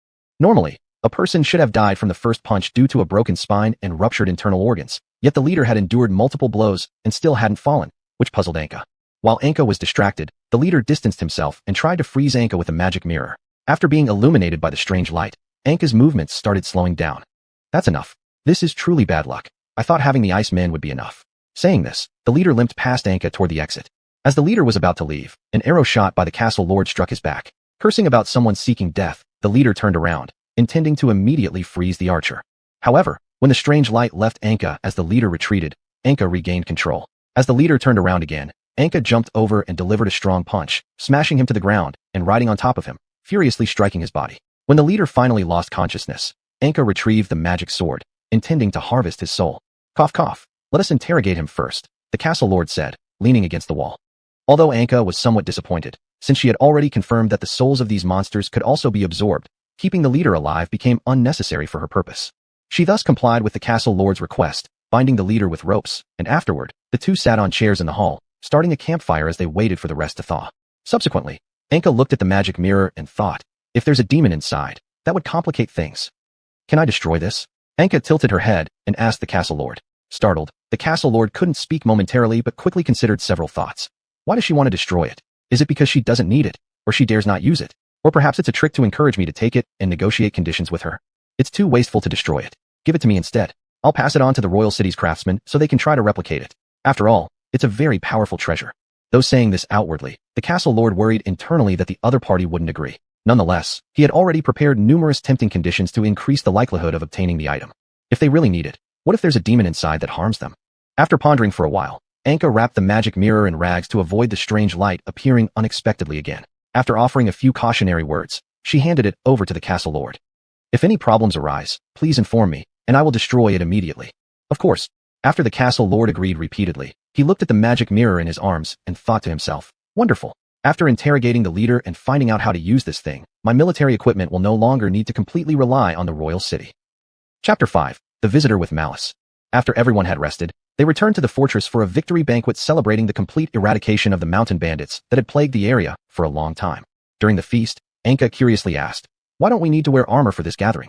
Normally, a person should have died from the first punch due to a broken spine and ruptured internal organs, yet the leader had endured multiple blows and still hadn't fallen, which puzzled Anka. While Anka was distracted, the leader distanced himself and tried to freeze Anka with a magic mirror. After being illuminated by the strange light, Anka's movements started slowing down. "That's enough. This is truly bad luck. I thought having the Iceman would be enough." Saying this, the leader limped past Anka toward the exit. As the leader was about to leave, an arrow shot by the castle lord struck his back. Cursing about someone seeking death, the leader turned around, intending to immediately freeze the archer. However, when the strange light left Anka as the leader retreated, Anka regained control. As the leader turned around again, Anka jumped over and delivered a strong punch, smashing him to the ground and riding on top of him, furiously striking his body. When the leader finally lost consciousness, Anka retrieved the magic sword, intending to harvest his soul. Cough cough. Let us interrogate him first, the castle lord said, leaning against the wall. Although Anka was somewhat disappointed, since she had already confirmed that the souls of these monsters could also be absorbed, keeping the leader alive became unnecessary for her purpose. She thus complied with the castle lord's request, binding the leader with ropes, and afterward, the two sat on chairs in the hall, starting a campfire as they waited for the rest to thaw. Subsequently, Anka looked at the magic mirror and thought, if there's a demon inside, that would complicate things. Can I destroy this? Anka tilted her head and asked the castle lord. Startled, the castle lord couldn't speak momentarily but quickly considered several thoughts. Why does she want to destroy it? Is it because she doesn't need it, or she dares not use it? Or perhaps it's a trick to encourage me to take it and negotiate conditions with her. It's too wasteful to destroy it. Give it to me instead. I'll pass it on to the royal city's craftsmen so they can try to replicate it. After all, it's a very powerful treasure. Though saying this outwardly, the castle lord worried internally that the other party wouldn't agree. Nonetheless, he had already prepared numerous tempting conditions to increase the likelihood of obtaining the item. If they really need it, what if there's a demon inside that harms them? After pondering for a while, Anka wrapped the magic mirror in rags to avoid the strange light appearing unexpectedly again. After offering a few cautionary words, she handed it over to the castle lord. If any problems arise, please inform me, and I will destroy it immediately. Of course. After the castle lord agreed repeatedly, he looked at the magic mirror in his arms and thought to himself, wonderful. After interrogating the leader and finding out how to use this thing, my military equipment will no longer need to completely rely on the royal city. Chapter 5. The Visitor with Malice. After everyone had rested, they returned to the fortress for a victory banquet celebrating the complete eradication of the mountain bandits that had plagued the area for a long time. During the feast, Anka curiously asked, why don't we need to wear armor for this gathering?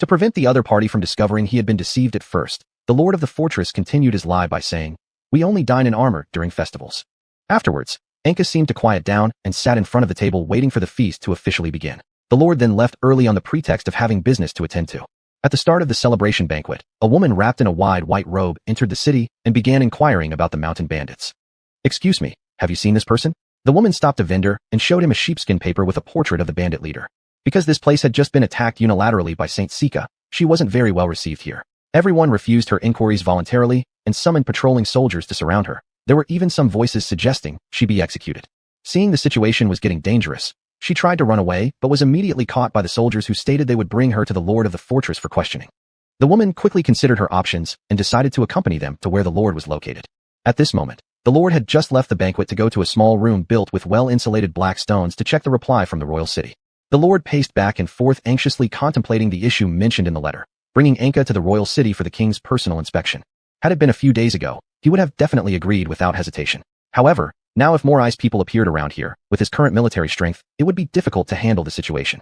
To prevent the other party from discovering he had been deceived at first, the lord of the fortress continued his lie by saying, we only dine in armor during festivals. Afterwards, Anka seemed to quiet down and sat in front of the table waiting for the feast to officially begin. The lord then left early on the pretext of having business to attend to. At the start of the celebration banquet, a woman wrapped in a wide white robe entered the city and began inquiring about the mountain bandits. Excuse me, have you seen this person? The woman stopped a vendor and showed him a sheepskin paper with a portrait of the bandit leader. Because this place had just been attacked unilaterally by Saint Sika, she wasn't very well received here. Everyone refused her inquiries voluntarily and summoned patrolling soldiers to surround her. There were even some voices suggesting she be executed. Seeing the situation was getting dangerous, she tried to run away but was immediately caught by the soldiers who stated they would bring her to the lord of the fortress for questioning. The woman quickly considered her options and decided to accompany them to where the lord was located. At this moment, the lord had just left the banquet to go to a small room built with well-insulated black stones to check the reply from the royal city. The lord paced back and forth anxiously contemplating the issue mentioned in the letter, bringing Anka to the royal city for the king's personal inspection. Had it been a few days ago, he would have definitely agreed without hesitation. However, now if more ice people appeared around here, with his current military strength, it would be difficult to handle the situation.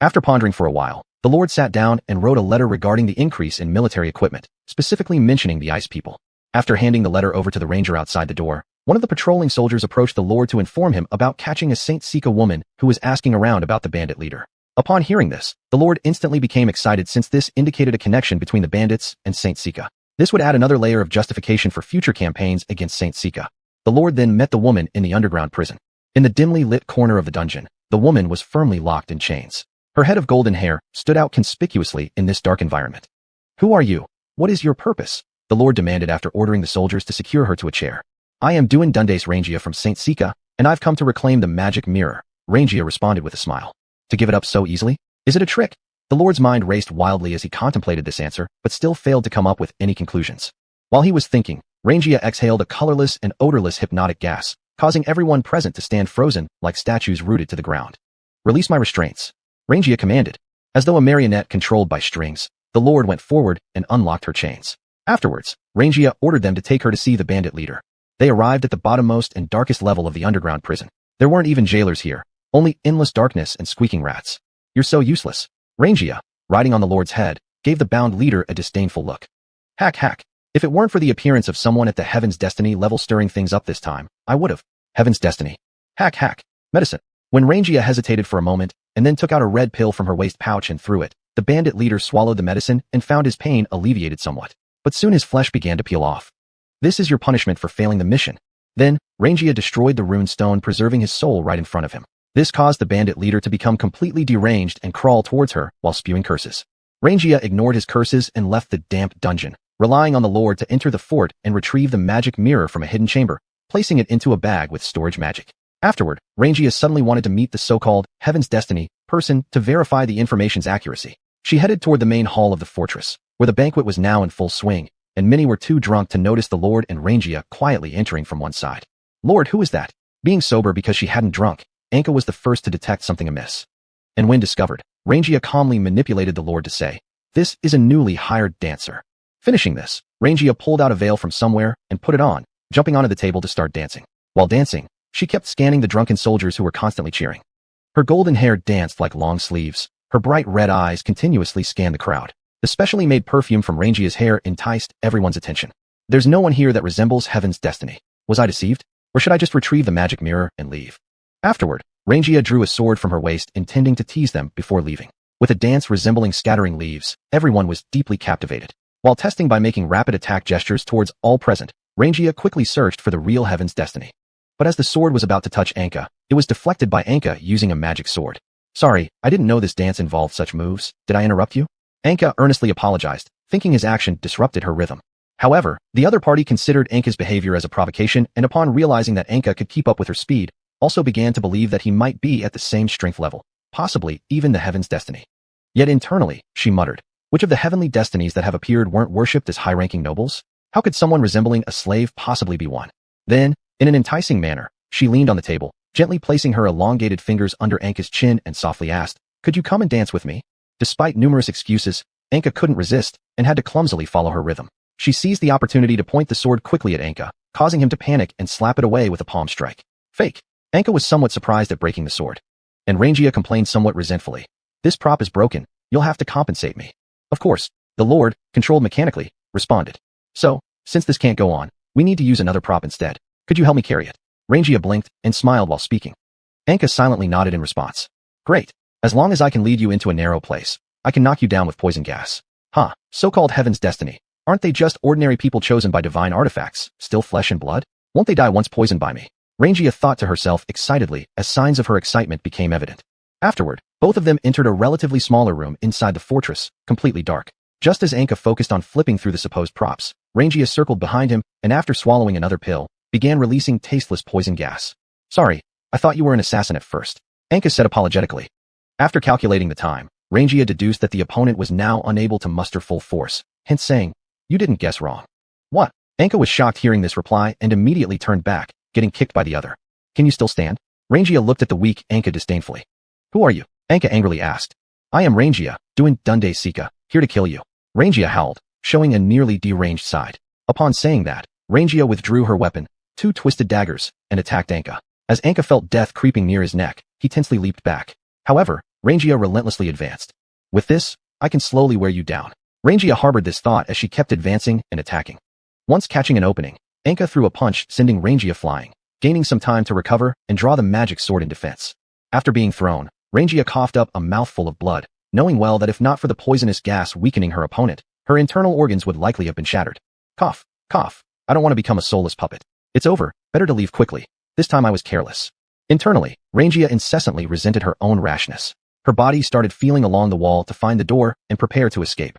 After pondering for a while, the lord sat down and wrote a letter regarding the increase in military equipment, specifically mentioning the ice people. After handing the letter over to the ranger outside the door, one of the patrolling soldiers approached the lord to inform him about catching a Saint Sika woman who was asking around about the bandit leader. Upon hearing this, the lord instantly became excited since this indicated a connection between the bandits and Saint Sika. This would add another layer of justification for future campaigns against Saint Sika. The lord then met the woman in the underground prison. In the dimly lit corner of the dungeon, the woman was firmly locked in chains. Her head of golden hair stood out conspicuously in this dark environment. Who are you? What is your purpose? The lord demanded after ordering the soldiers to secure her to a chair. I am Duin Dundas Rangia from Saint Sika, and I've come to reclaim the magic mirror, Rangia responded with a smile. To give it up so easily? Is it a trick? The lord's mind raced wildly as he contemplated this answer, but still failed to come up with any conclusions. While he was thinking, Rangia exhaled a colorless and odorless hypnotic gas, causing everyone present to stand frozen like statues rooted to the ground. Release my restraints, Rangia commanded. As though a marionette controlled by strings, the lord went forward and unlocked her chains. Afterwards, Rangia ordered them to take her to see the bandit leader. They arrived at the bottommost and darkest level of the underground prison. There weren't even jailers here, only endless darkness and squeaking rats. You're so useless. Rangia, riding on the lord's head, gave the bound leader a disdainful look. Hack hack. If it weren't for the appearance of someone at the Heaven's Destiny level stirring things up this time, I would've. Heaven's Destiny. Hack hack. Medicine. When Rangia hesitated for a moment, and then took out a red pill from her waist pouch and threw it, the bandit leader swallowed the medicine and found his pain alleviated somewhat. But soon his flesh began to peel off. This is your punishment for failing the mission. Then, Rangia destroyed the rune stone, preserving his soul right in front of him. This caused the bandit leader to become completely deranged and crawl towards her while spewing curses. Rangia ignored his curses and left the damp dungeon, relying on the lord to enter the fort and retrieve the magic mirror from a hidden chamber, placing it into a bag with storage magic. Afterward, Rangia suddenly wanted to meet the so-called Heaven's Destiny person to verify the information's accuracy. She headed toward the main hall of the fortress, where the banquet was now in full swing, and many were too drunk to notice the Lord and Rangia quietly entering from one side. Lord, who is that? Being sober because she hadn't drunk, Anka was the first to detect something amiss. And when discovered, Rangia calmly manipulated the Lord to say, "This is a newly hired dancer." Finishing this, Rangia pulled out a veil from somewhere and put it on, jumping onto the table to start dancing. While dancing, she kept scanning the drunken soldiers who were constantly cheering. Her golden hair danced like long sleeves. Her bright red eyes continuously scanned the crowd. The specially made perfume from Rangia's hair enticed everyone's attention. There's no one here that resembles heaven's destiny. Was I deceived? Or should I just retrieve the magic mirror and leave? Afterward, Rangia drew a sword from her waist, intending to tease them before leaving. With a dance resembling scattering leaves, everyone was deeply captivated. While testing by making rapid attack gestures towards all present, Rangia quickly searched for the real heaven's destiny. But as the sword was about to touch Anka, it was deflected by Anka using a magic sword. Sorry, I didn't know this dance involved such moves. Did I interrupt you? Anka earnestly apologized, thinking his action disrupted her rhythm. However, the other party considered Anka's behavior as a provocation, and upon realizing that Anka could keep up with her speed, also began to believe that he might be at the same strength level, possibly even the heaven's destiny. Yet internally, she muttered, which of the heavenly destinies that have appeared weren't worshipped as high-ranking nobles? How could someone resembling a slave possibly be one? Then, in an enticing manner, she leaned on the table, gently placing her elongated fingers under Anka's chin and softly asked, "Could you come and dance with me?" Despite numerous excuses, Anka couldn't resist and had to clumsily follow her rhythm. She seized the opportunity to point the sword quickly at Anka, causing him to panic and slap it away with a palm strike. Fake. Anka was somewhat surprised at breaking the sword. And Rangia complained somewhat resentfully. "This prop is broken. You'll have to compensate me." Of course, the Lord, controlled mechanically, responded. "So, since this can't go on, we need to use another prop instead. Could you help me carry it?" Rangia blinked and smiled while speaking. Anka silently nodded in response. "Great. As long as I can lead you into a narrow place, I can knock you down with poison gas." Huh, so-called heaven's destiny. Aren't they just ordinary people chosen by divine artifacts, still flesh and blood? Won't they die once poisoned by me? Rangia thought to herself excitedly as signs of her excitement became evident. Afterward, both of them entered a relatively smaller room inside the fortress, completely dark. Just as Anka focused on flipping through the supposed props, Rangia circled behind him and after swallowing another pill, began releasing tasteless poison gas. "Sorry, I thought you were an assassin at first," Anka said apologetically. After calculating the time, Rangia deduced that the opponent was now unable to muster full force, hence saying, "You didn't guess wrong." "What?" Anka was shocked hearing this reply and immediately turned back, getting kicked by the other. "Can you still stand?" Rangia looked at the weak Anka disdainfully. "Who are you?" Anka angrily asked. "I am Rangia, doing Dunde Sika, here to kill you." Rangia howled, showing a nearly deranged side. Upon saying that, Rangia withdrew her weapon, two twisted daggers, and attacked Anka. As Anka felt death creeping near his neck, he tensely leaped back. However, Rangia relentlessly advanced. "With this, I can slowly wear you down." Rangia harbored this thought as she kept advancing and attacking. Once catching an opening, Anka threw a punch, sending Rangia flying, gaining some time to recover and draw the magic sword in defense. After being thrown, Rangia coughed up a mouthful of blood, knowing well that if not for the poisonous gas weakening her opponent, her internal organs would likely have been shattered. Cough, cough. I don't want to become a soulless puppet. It's over, better to leave quickly. This time I was careless. Internally, Rangia incessantly resented her own rashness. Her body started feeling along the wall to find the door and prepare to escape.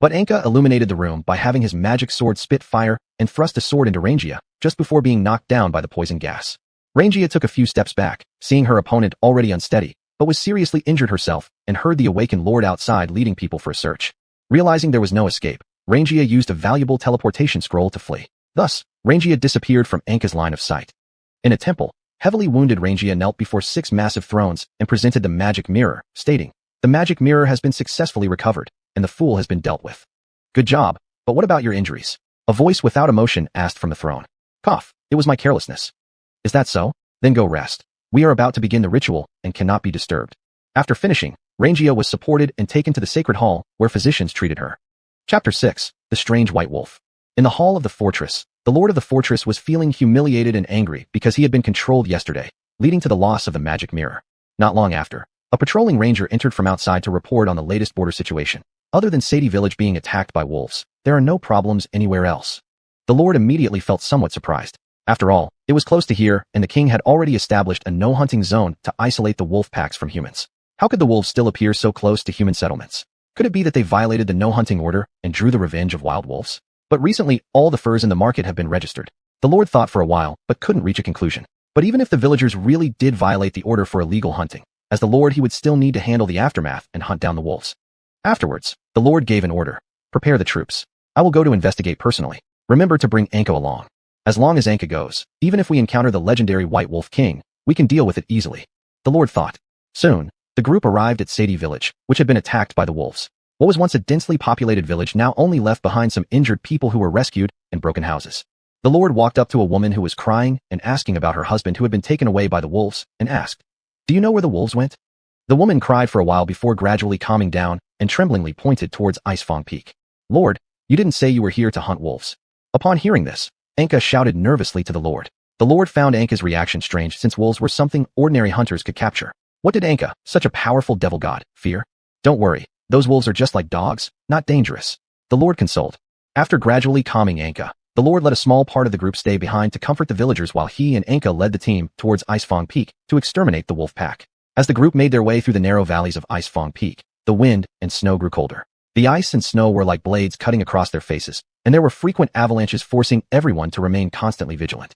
But Anka illuminated the room by having his magic sword spit fire and thrust a sword into Rangia, just before being knocked down by the poison gas. Rangia took a few steps back, seeing her opponent already unsteady, but was seriously injured herself and heard the awakened lord outside leading people for a search. Realizing there was no escape, Rangia used a valuable teleportation scroll to flee. Thus, Rangia disappeared from Anka's line of sight. In a temple, heavily wounded Rangia knelt before 6 massive thrones and presented the magic mirror, stating, "The magic mirror has been successfully recovered, and the fool has been dealt with." "Good job, but what about your injuries?" A voice without emotion asked from the throne. "Cough, it was my carelessness." "Is that so? Then go rest. We are about to begin the ritual and cannot be disturbed." After finishing, Rangia was supported and taken to the sacred hall, where physicians treated her. Chapter 6. The Strange White Wolf. In the hall of the fortress, the lord of the fortress was feeling humiliated and angry because he had been controlled yesterday, leading to the loss of the magic mirror. Not long after, a patrolling ranger entered from outside to report on the latest border situation. Other than Sadie Village being attacked by wolves, there are no problems anywhere else. The lord immediately felt somewhat surprised. After all, it was close to here, and the king had already established a no-hunting zone to isolate the wolf packs from humans. How could the wolves still appear so close to human settlements? Could it be that they violated the no-hunting order and drew the revenge of wild wolves? But recently, all the furs in the market have been registered. The lord thought for a while, but couldn't reach a conclusion. But even if the villagers really did violate the order for illegal hunting, as the lord he would still need to handle the aftermath and hunt down the wolves. Afterwards, the Lord gave an order. Prepare the troops. I will go to investigate personally. Remember to bring Anka along. As long as Anka goes, even if we encounter the legendary White Wolf King, we can deal with it easily. The Lord thought. Soon, the group arrived at Sadie village, which had been attacked by the wolves. What was once a densely populated village now only left behind some injured people who were rescued and broken houses. The Lord walked up to a woman who was crying and asking about her husband who had been taken away by the wolves, and asked, "Do you know where the wolves went?" The woman cried for a while before gradually calming down and tremblingly pointed towards Icefang Peak. "Lord, you didn't say you were here to hunt wolves." Upon hearing this, Anka shouted nervously to the Lord. The Lord found Anka's reaction strange since wolves were something ordinary hunters could capture. What did Anka, such a powerful devil god, fear? Don't worry, those wolves are just like dogs, not dangerous. The Lord consoled. After gradually calming Anka, the Lord let a small part of the group stay behind to comfort the villagers while he and Anka led the team towards Icefang Peak to exterminate the wolf pack. As the group made their way through the narrow valleys of Icefang Peak, the wind and snow grew colder. The ice and snow were like blades cutting across their faces, and there were frequent avalanches forcing everyone to remain constantly vigilant.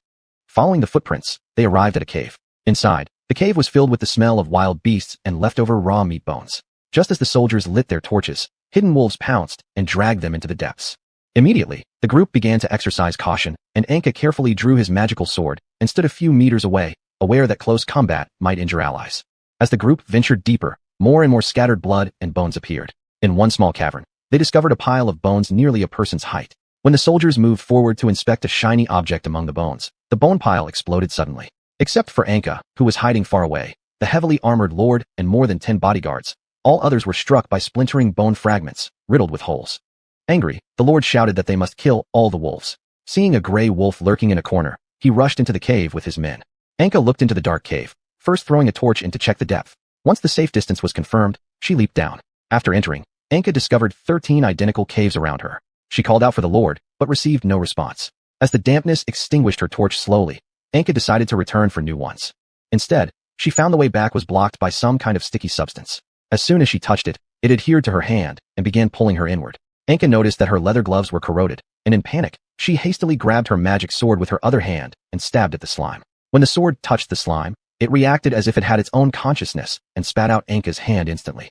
Following the footprints, they arrived at a cave. Inside, the cave was filled with the smell of wild beasts and leftover raw meat bones. Just as the soldiers lit their torches, hidden wolves pounced and dragged them into the depths. Immediately, the group began to exercise caution, and Anka carefully drew his magical sword and stood a few meters away, aware that close combat might injure allies. As the group ventured deeper, more and more scattered blood and bones appeared. In one small cavern, they discovered a pile of bones nearly a person's height. When the soldiers moved forward to inspect a shiny object among the bones, the bone pile exploded suddenly. Except for Anka, who was hiding far away, the heavily armored lord, and more than 10 bodyguards, all others were struck by splintering bone fragments, riddled with holes. Angry, the lord shouted that they must kill all the wolves. Seeing a gray wolf lurking in a corner, he rushed into the cave with his men. Anka looked into the dark cave, first throwing a torch in to check the depth. Once the safe distance was confirmed, she leaped down. After entering, Anka discovered 13 identical caves around her. She called out for the Lord, but received no response. As the dampness extinguished her torch slowly, Anka decided to return for new ones. Instead, she found the way back was blocked by some kind of sticky substance. As soon as she touched it, it adhered to her hand and began pulling her inward. Anka noticed that her leather gloves were corroded, and in panic, she hastily grabbed her magic sword with her other hand and stabbed at the slime. When the sword touched the slime, it reacted as if it had its own consciousness and spat out Anka's hand instantly.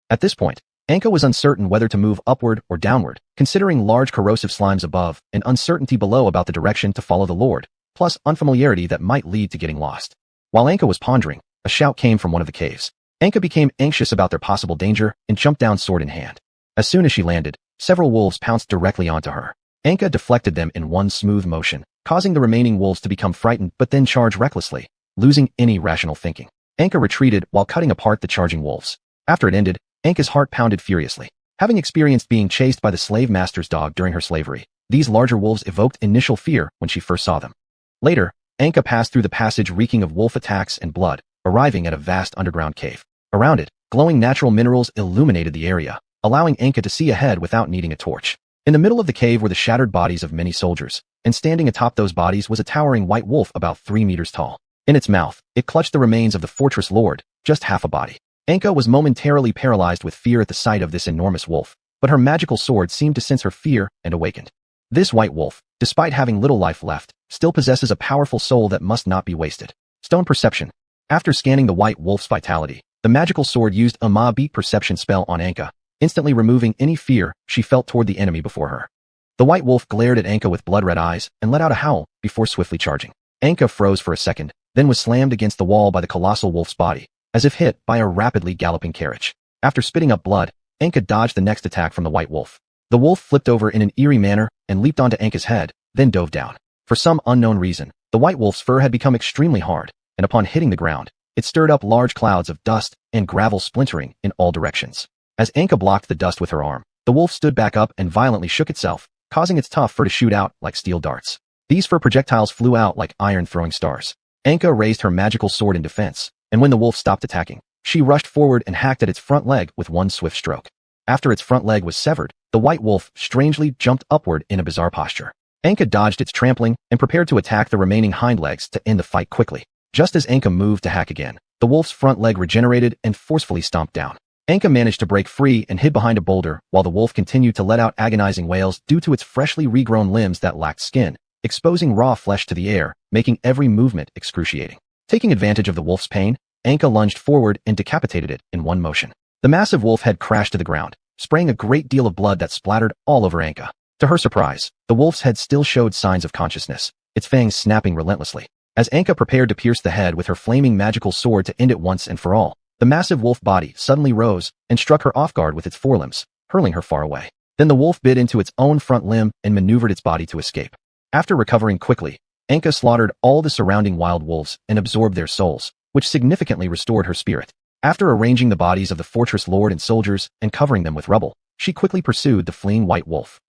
At this point, Anka was uncertain whether to move upward or downward, considering large corrosive slimes above and uncertainty below about the direction to follow the Lord, plus unfamiliarity that might lead to getting lost. While Anka was pondering, a shout came from one of the caves. Anka became anxious about their possible danger and jumped down sword in hand. As soon as she landed, several wolves pounced directly onto her. Anka deflected them in one smooth motion, causing the remaining wolves to become frightened but then charge recklessly, losing any rational thinking. Anka retreated while cutting apart the charging wolves. After it ended, Anka's heart pounded furiously. Having experienced being chased by the slave master's dog during her slavery, these larger wolves evoked initial fear when she first saw them. Later, Anka passed through the passage reeking of wolf attacks and blood, arriving at a vast underground cave. Around it, glowing natural minerals illuminated the area, allowing Anka to see ahead without needing a torch. In the middle of the cave were the shattered bodies of many soldiers, and standing atop those bodies was a towering white wolf about 3 meters tall. In its mouth, it clutched the remains of the fortress lord, just half a body. Anka was momentarily paralyzed with fear at the sight of this enormous wolf, but her magical sword seemed to sense her fear and awakened. This white wolf, despite having little life left, still possesses a powerful soul that must not be wasted. Stone perception. After scanning the white wolf's vitality, the magical sword used a Ma-beat perception spell on Anka, instantly removing any fear she felt toward the enemy before her. The white wolf glared at Anka with blood-red eyes and let out a howl before swiftly charging. Anka froze for a second, then was slammed against the wall by the colossal wolf's body, as if hit by a rapidly galloping carriage. After spitting up blood, Anka dodged the next attack from the white wolf. The wolf flipped over in an eerie manner and leaped onto Anka's head, then dove down. For some unknown reason, the white wolf's fur had become extremely hard, and upon hitting the ground, it stirred up large clouds of dust and gravel splintering in all directions. As Anka blocked the dust with her arm, the wolf stood back up and violently shook itself, causing its tough fur to shoot out like steel darts. These fur projectiles flew out like iron-throwing stars. Anka raised her magical sword in defense, and when the wolf stopped attacking, she rushed forward and hacked at its front leg with one swift stroke. After its front leg was severed, the white wolf strangely jumped upward in a bizarre posture. Anka dodged its trampling and prepared to attack the remaining hind legs to end the fight quickly. Just as Anka moved to hack again, the wolf's front leg regenerated and forcefully stomped down. Anka managed to break free and hid behind a boulder while the wolf continued to let out agonizing wails due to its freshly regrown limbs that lacked skin, exposing raw flesh to the air, making every movement excruciating. Taking advantage of the wolf's pain, Anka lunged forward and decapitated it in one motion. The massive wolf head crashed to the ground, spraying a great deal of blood that splattered all over Anka. To her surprise, the wolf's head still showed signs of consciousness, its fangs snapping relentlessly. As Anka prepared to pierce the head with her flaming magical sword to end it once and for all, the massive wolf body suddenly rose and struck her off guard with its forelimbs, hurling her far away. Then the wolf bit into its own front limb and maneuvered its body to escape. After recovering quickly, Anka slaughtered all the surrounding wild wolves and absorbed their souls, which significantly restored her spirit. After arranging the bodies of the fortress lord and soldiers and covering them with rubble, she quickly pursued the fleeing white wolf.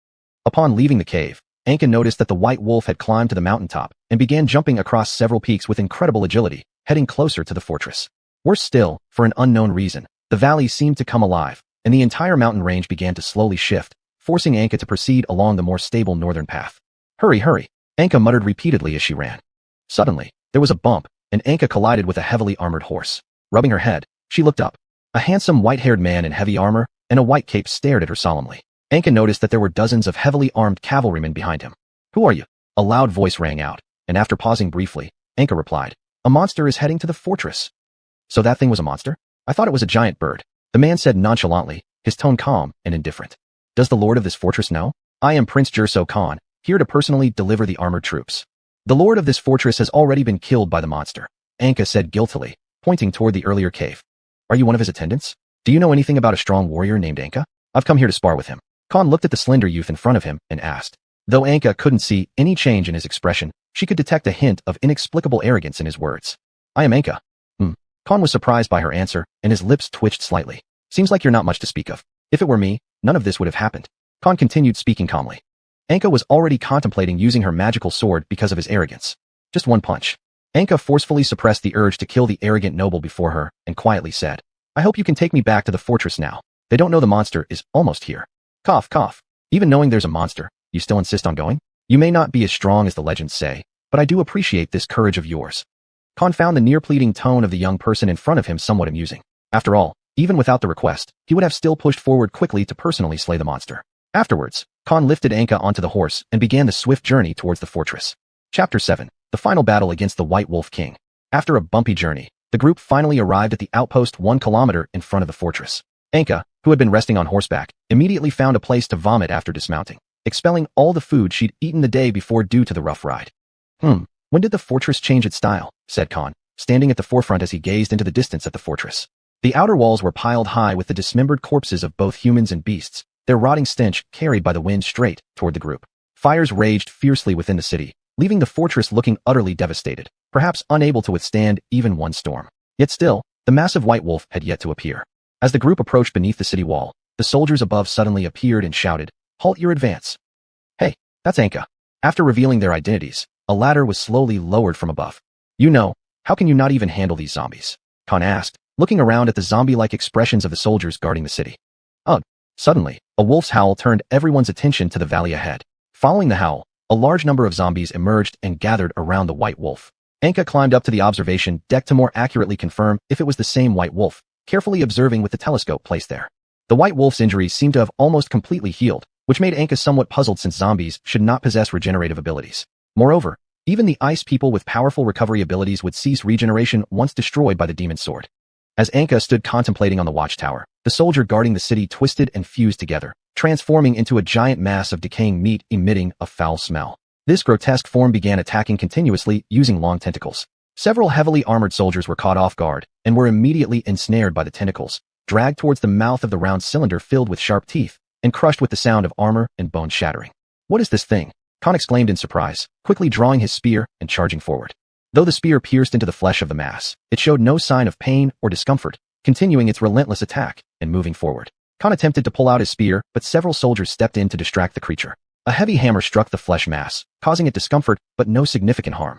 Upon leaving the cave, Anka noticed that the white wolf had climbed to the mountaintop and began jumping across several peaks with incredible agility, heading closer to the fortress. Worse still, for an unknown reason, the valley seemed to come alive, and the entire mountain range began to slowly shift, forcing Anka to proceed along the more stable northern path. Hurry, hurry, Anka muttered repeatedly as she ran. Suddenly, there was a bump, and Anka collided with a heavily armored horse. Rubbing her head, she looked up. A handsome white-haired man in heavy armor and a white cape stared at her solemnly. Anka noticed that there were dozens of heavily armed cavalrymen behind him. Who are you? A loud voice rang out, and after pausing briefly, Anka replied, A monster is heading to the fortress. So that thing was a monster? I thought it was a giant bird. The man said nonchalantly, his tone calm and indifferent. Does the lord of this fortress know? I am Prince Jerso Khan, here to personally deliver the armored troops. The lord of this fortress has already been killed by the monster, Anka said guiltily, pointing toward the earlier cave. Are you one of his attendants? Do you know anything about a strong warrior named Anka? I've come here to spar with him. Khan looked at the slender youth in front of him and asked. Though Anka couldn't see any change in his expression, she could detect a hint of inexplicable arrogance in his words. I am Anka. Khan was surprised by her answer, and his lips twitched slightly. Seems like you're not much to speak of. If it were me, none of this would have happened. Khan continued speaking calmly. Anka was already contemplating using her magical sword because of his arrogance. Just one punch. Anka forcefully suppressed the urge to kill the arrogant noble before her and quietly said, I hope you can take me back to the fortress now. They don't know the monster is almost here. Cough, cough. Even knowing there's a monster, you still insist on going? You may not be as strong as the legends say, but I do appreciate this courage of yours. Khan found the near-pleading tone of the young person in front of him somewhat amusing. After all, even without the request, he would have still pushed forward quickly to personally slay the monster. Afterwards, Khan lifted Anka onto the horse and began the swift journey towards the fortress. Chapter 7. The final battle against the White Wolf King. After a bumpy journey, the group finally arrived at the outpost 1 kilometer in front of the fortress. Anka, who had been resting on horseback, immediately found a place to vomit after dismounting, expelling all the food she'd eaten the day before due to the rough ride. When did the fortress change its style? Said Khan, standing at the forefront as he gazed into the distance at the fortress. The outer walls were piled high with the dismembered corpses of both humans and beasts, their rotting stench carried by the wind straight toward the group. Fires raged fiercely within the city, leaving the fortress looking utterly devastated, perhaps unable to withstand even one storm. Yet still, the massive white wolf had yet to appear. As the group approached beneath the city wall, the soldiers above suddenly appeared and shouted, Halt your advance. Hey, that's Anka. After revealing their identities, a ladder was slowly lowered from above. You know, how can you not even handle these zombies? Khan asked, looking around at the zombie-like expressions of the soldiers guarding the city. Ugh. Suddenly, a wolf's howl turned everyone's attention to the valley ahead. Following the howl, a large number of zombies emerged and gathered around the white wolf. Anka climbed up to the observation deck to more accurately confirm if it was the same white wolf, carefully observing with the telescope placed there. The white wolf's injuries seemed to have almost completely healed, which made Anka somewhat puzzled since zombies should not possess regenerative abilities. Moreover, even the ice people with powerful recovery abilities would cease regeneration once destroyed by the demon's sword. As Anka stood contemplating on the watchtower, the soldier guarding the city twisted and fused together, transforming into a giant mass of decaying meat emitting a foul smell. This grotesque form began attacking continuously using long tentacles. Several heavily armored soldiers were caught off guard and were immediately ensnared by the tentacles, dragged towards the mouth of the round cylinder filled with sharp teeth, and crushed with the sound of armor and bone shattering. What is this thing? Khan exclaimed in surprise, quickly drawing his spear and charging forward. Though the spear pierced into the flesh of the mass, it showed no sign of pain or discomfort, continuing its relentless attack and moving forward. Khan attempted to pull out his spear, but several soldiers stepped in to distract the creature. A heavy hammer struck the flesh mass, causing it discomfort but no significant harm.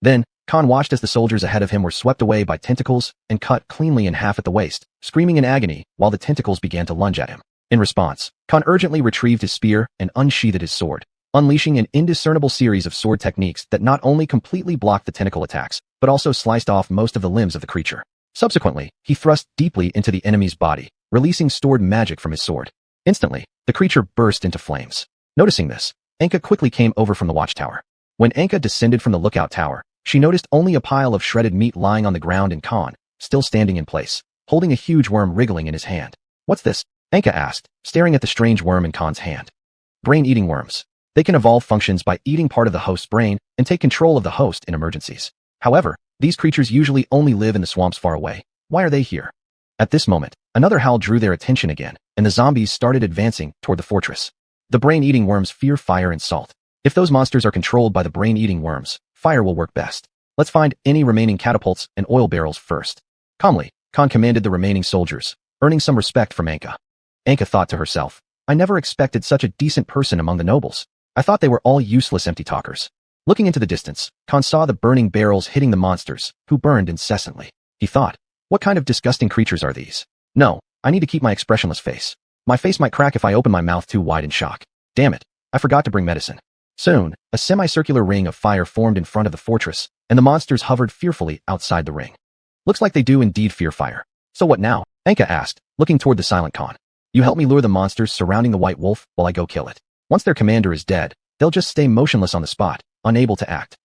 Then, Khan watched as the soldiers ahead of him were swept away by tentacles and cut cleanly in half at the waist, screaming in agony while the tentacles began to lunge at him. In response, Khan urgently retrieved his spear and unsheathed his sword, unleashing an indiscernible series of sword techniques that not only completely blocked the tentacle attacks, but also sliced off most of the limbs of the creature. Subsequently, he thrust deeply into the enemy's body, releasing stored magic from his sword. Instantly, the creature burst into flames. Noticing this, Anka quickly came over from the watchtower. When Anka descended from the lookout tower, she noticed only a pile of shredded meat lying on the ground and Khan, still standing in place, holding a huge worm wriggling in his hand. What's this? Anka asked, staring at the strange worm in Khan's hand. Brain-eating worms. They can evolve functions by eating part of the host's brain and take control of the host in emergencies. However, these creatures usually only live in the swamps far away. Why are they here? At this moment, another howl drew their attention again, and the zombies started advancing toward the fortress. The brain-eating worms fear fire and salt. If those monsters are controlled by the brain-eating worms, fire will work best. Let's find any remaining catapults and oil barrels first. Calmly, Khan commanded the remaining soldiers, earning some respect from Anka. Anka thought to herself, I never expected such a decent person among the nobles. I thought they were all useless empty talkers. Looking into the distance, Khan saw the burning barrels hitting the monsters, who burned incessantly. He thought, what kind of disgusting creatures are these? No, I need to keep my expressionless face. My face might crack if I open my mouth too wide in shock. Damn it, I forgot to bring medicine. Soon, a semicircular ring of fire formed in front of the fortress, and the monsters hovered fearfully outside the ring. Looks like they do indeed fear fire. So what now? Anka asked, looking toward the silent Khan. You help me lure the monsters surrounding the white wolf while I go kill it. Once their commander is dead, they'll just stay motionless on the spot, unable to act.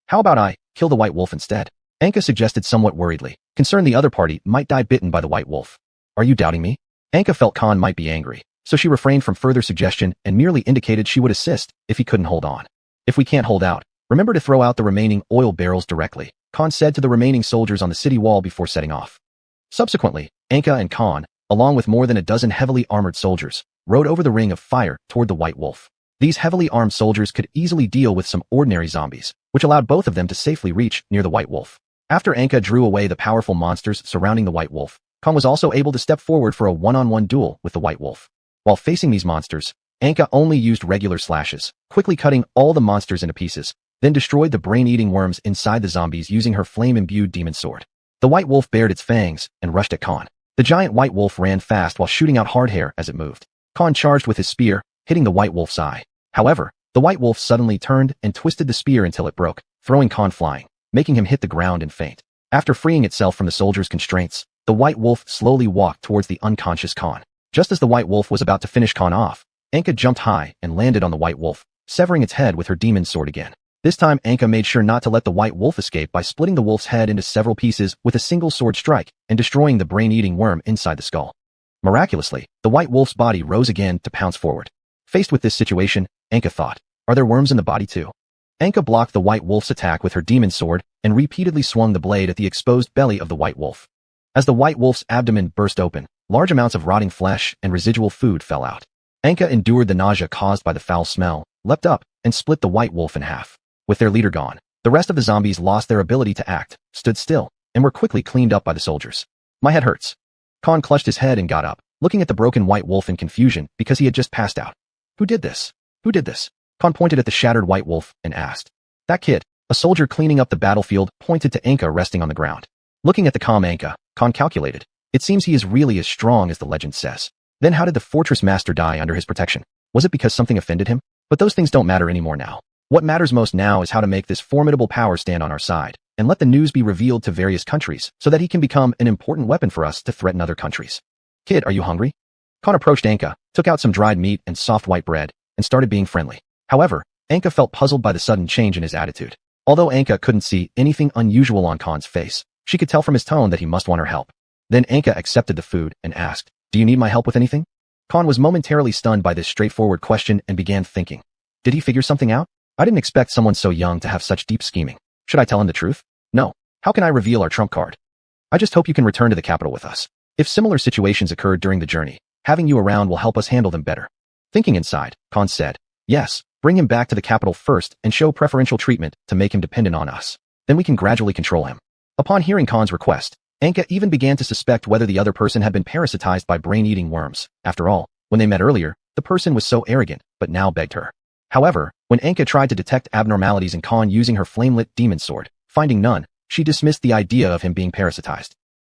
How about I kill the white wolf instead? Anka suggested somewhat worriedly, concerned the other party might die bitten by the white wolf. Are you doubting me? Anka felt Khan might be angry, so she refrained from further suggestion and merely indicated she would assist if he couldn't hold on. If we can't hold out, remember to throw out the remaining oil barrels directly, Khan said to the remaining soldiers on the city wall before setting off. Subsequently, Anka and Khan, along with more than a dozen heavily armored soldiers, rode over the ring of fire toward the white wolf. These heavily armed soldiers could easily deal with some ordinary zombies, which allowed both of them to safely reach near the white wolf. After Anka drew away the powerful monsters surrounding the white wolf, Khan was also able to step forward for a one-on-one duel with the white wolf. While facing these monsters, Anka only used regular slashes, quickly cutting all the monsters into pieces, then destroyed the brain-eating worms inside the zombies using her flame-imbued demon sword. The white wolf bared its fangs and rushed at Khan. The giant white wolf ran fast while shooting out hard hair as it moved. Khan charged with his spear, hitting the white wolf's eye. However, the white wolf suddenly turned and twisted the spear until it broke, throwing Khan flying, making him hit the ground and faint. After freeing itself from the soldiers' constraints, the white wolf slowly walked towards the unconscious Khan. Just as the white wolf was about to finish Khan off, Anka jumped high and landed on the white wolf, severing its head with her demon sword again. This time Anka made sure not to let the white wolf escape by splitting the wolf's head into several pieces with a single sword strike and destroying the brain-eating worm inside the skull. Miraculously, the white wolf's body rose again to pounce forward. Faced with this situation, Anka thought, are there worms in the body too? Anka blocked the white wolf's attack with her demon sword and repeatedly swung the blade at the exposed belly of the white wolf. As the white wolf's abdomen burst open, large amounts of rotting flesh and residual food fell out. Anka endured the nausea caused by the foul smell, leapt up, and split the white wolf in half. With their leader gone, the rest of the zombies lost their ability to act, stood still, and were quickly cleaned up by the soldiers. My head hurts. Khan clutched his head and got up, looking at the broken white wolf in confusion because he had just passed out. Who did this? Who did this? Khan pointed at the shattered white wolf and asked. That kid, a soldier cleaning up the battlefield, pointed to Anka resting on the ground. Looking at the calm Anka, Khan calculated. It seems he is really as strong as the legend says. Then how did the fortress master die under his protection? Was it because something offended him? But those things don't matter anymore now. What matters most now is how to make this formidable power stand on our side, and let the news be revealed to various countries so that he can become an important weapon for us to threaten other countries. Kid, are you hungry? Khan approached Anka, took out some dried meat and soft white bread, and started being friendly. However, Anka felt puzzled by the sudden change in his attitude. Although Anka couldn't see anything unusual on Khan's face, she could tell from his tone that he must want her help. Then Anka accepted the food and asked, Do you need my help with anything? Khan was momentarily stunned by this straightforward question and began thinking. Did he figure something out? I didn't expect someone so young to have such deep scheming. Should I tell him the truth? No. How can I reveal our trump card? I just hope you can return to the capital with us. If similar situations occurred during the journey, having you around will help us handle them better. Thinking inside, Khan said, Yes, bring him back to the capital first and show preferential treatment to make him dependent on us. Then we can gradually control him. Upon hearing Khan's request, Anka even began to suspect whether the other person had been parasitized by brain-eating worms. After all, when they met earlier, the person was so arrogant, but now begged her. However, when Anka tried to detect abnormalities in Khan using her flame-lit demon sword, finding none, she dismissed the idea of him being parasitized.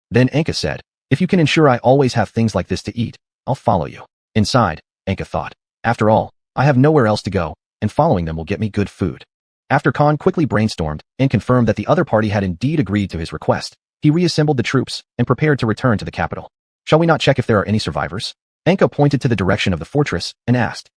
Then Anka said, If you can ensure I always have things like this to eat, I'll follow you. Inside, Anka thought, After all, I have nowhere else to go, and following them will get me good food. After Khan quickly brainstormed and confirmed that the other party had indeed agreed to his request, he reassembled the troops and prepared to return to the capital. Shall we not check if there are any survivors? Anka pointed to the direction of the fortress and asked.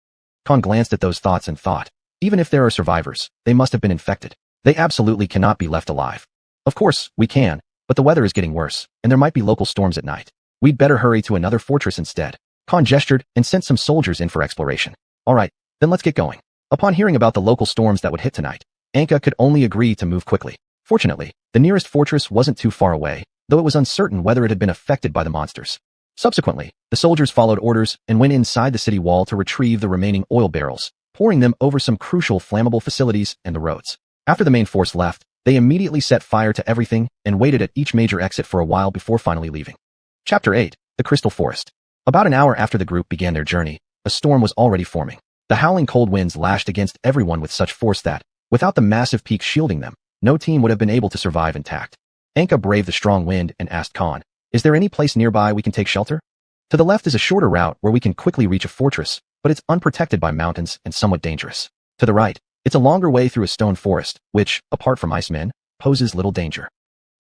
Khan glanced at those thoughts and thought, even if there are survivors, they must have been infected. They absolutely cannot be left alive. Of course, we can, but the weather is getting worse, and there might be local storms at night. We'd better hurry to another fortress instead. Khan gestured and sent some soldiers in for exploration. Alright, then let's get going. Upon hearing about the local storms that would hit tonight, Anka could only agree to move quickly. Fortunately, the nearest fortress wasn't too far away, though it was uncertain whether it had been affected by the monsters. Subsequently, the soldiers followed orders and went inside the city wall to retrieve the remaining oil barrels, pouring them over some crucial flammable facilities and the roads. After the main force left, they immediately set fire to everything and waited at each major exit for a while before finally leaving. Chapter 8. The Crystal Forest. About an hour after the group began their journey, a storm was already forming. The howling cold winds lashed against everyone with such force that, without the massive peak shielding them, no team would have been able to survive intact. Anka braved the strong wind and asked Khan, "Is there any place nearby we can take shelter? To the left is a shorter route where we can quickly reach a fortress, but it's unprotected by mountains and somewhat dangerous. To the right, it's a longer way through a stone forest, which, apart from ice men, poses little danger."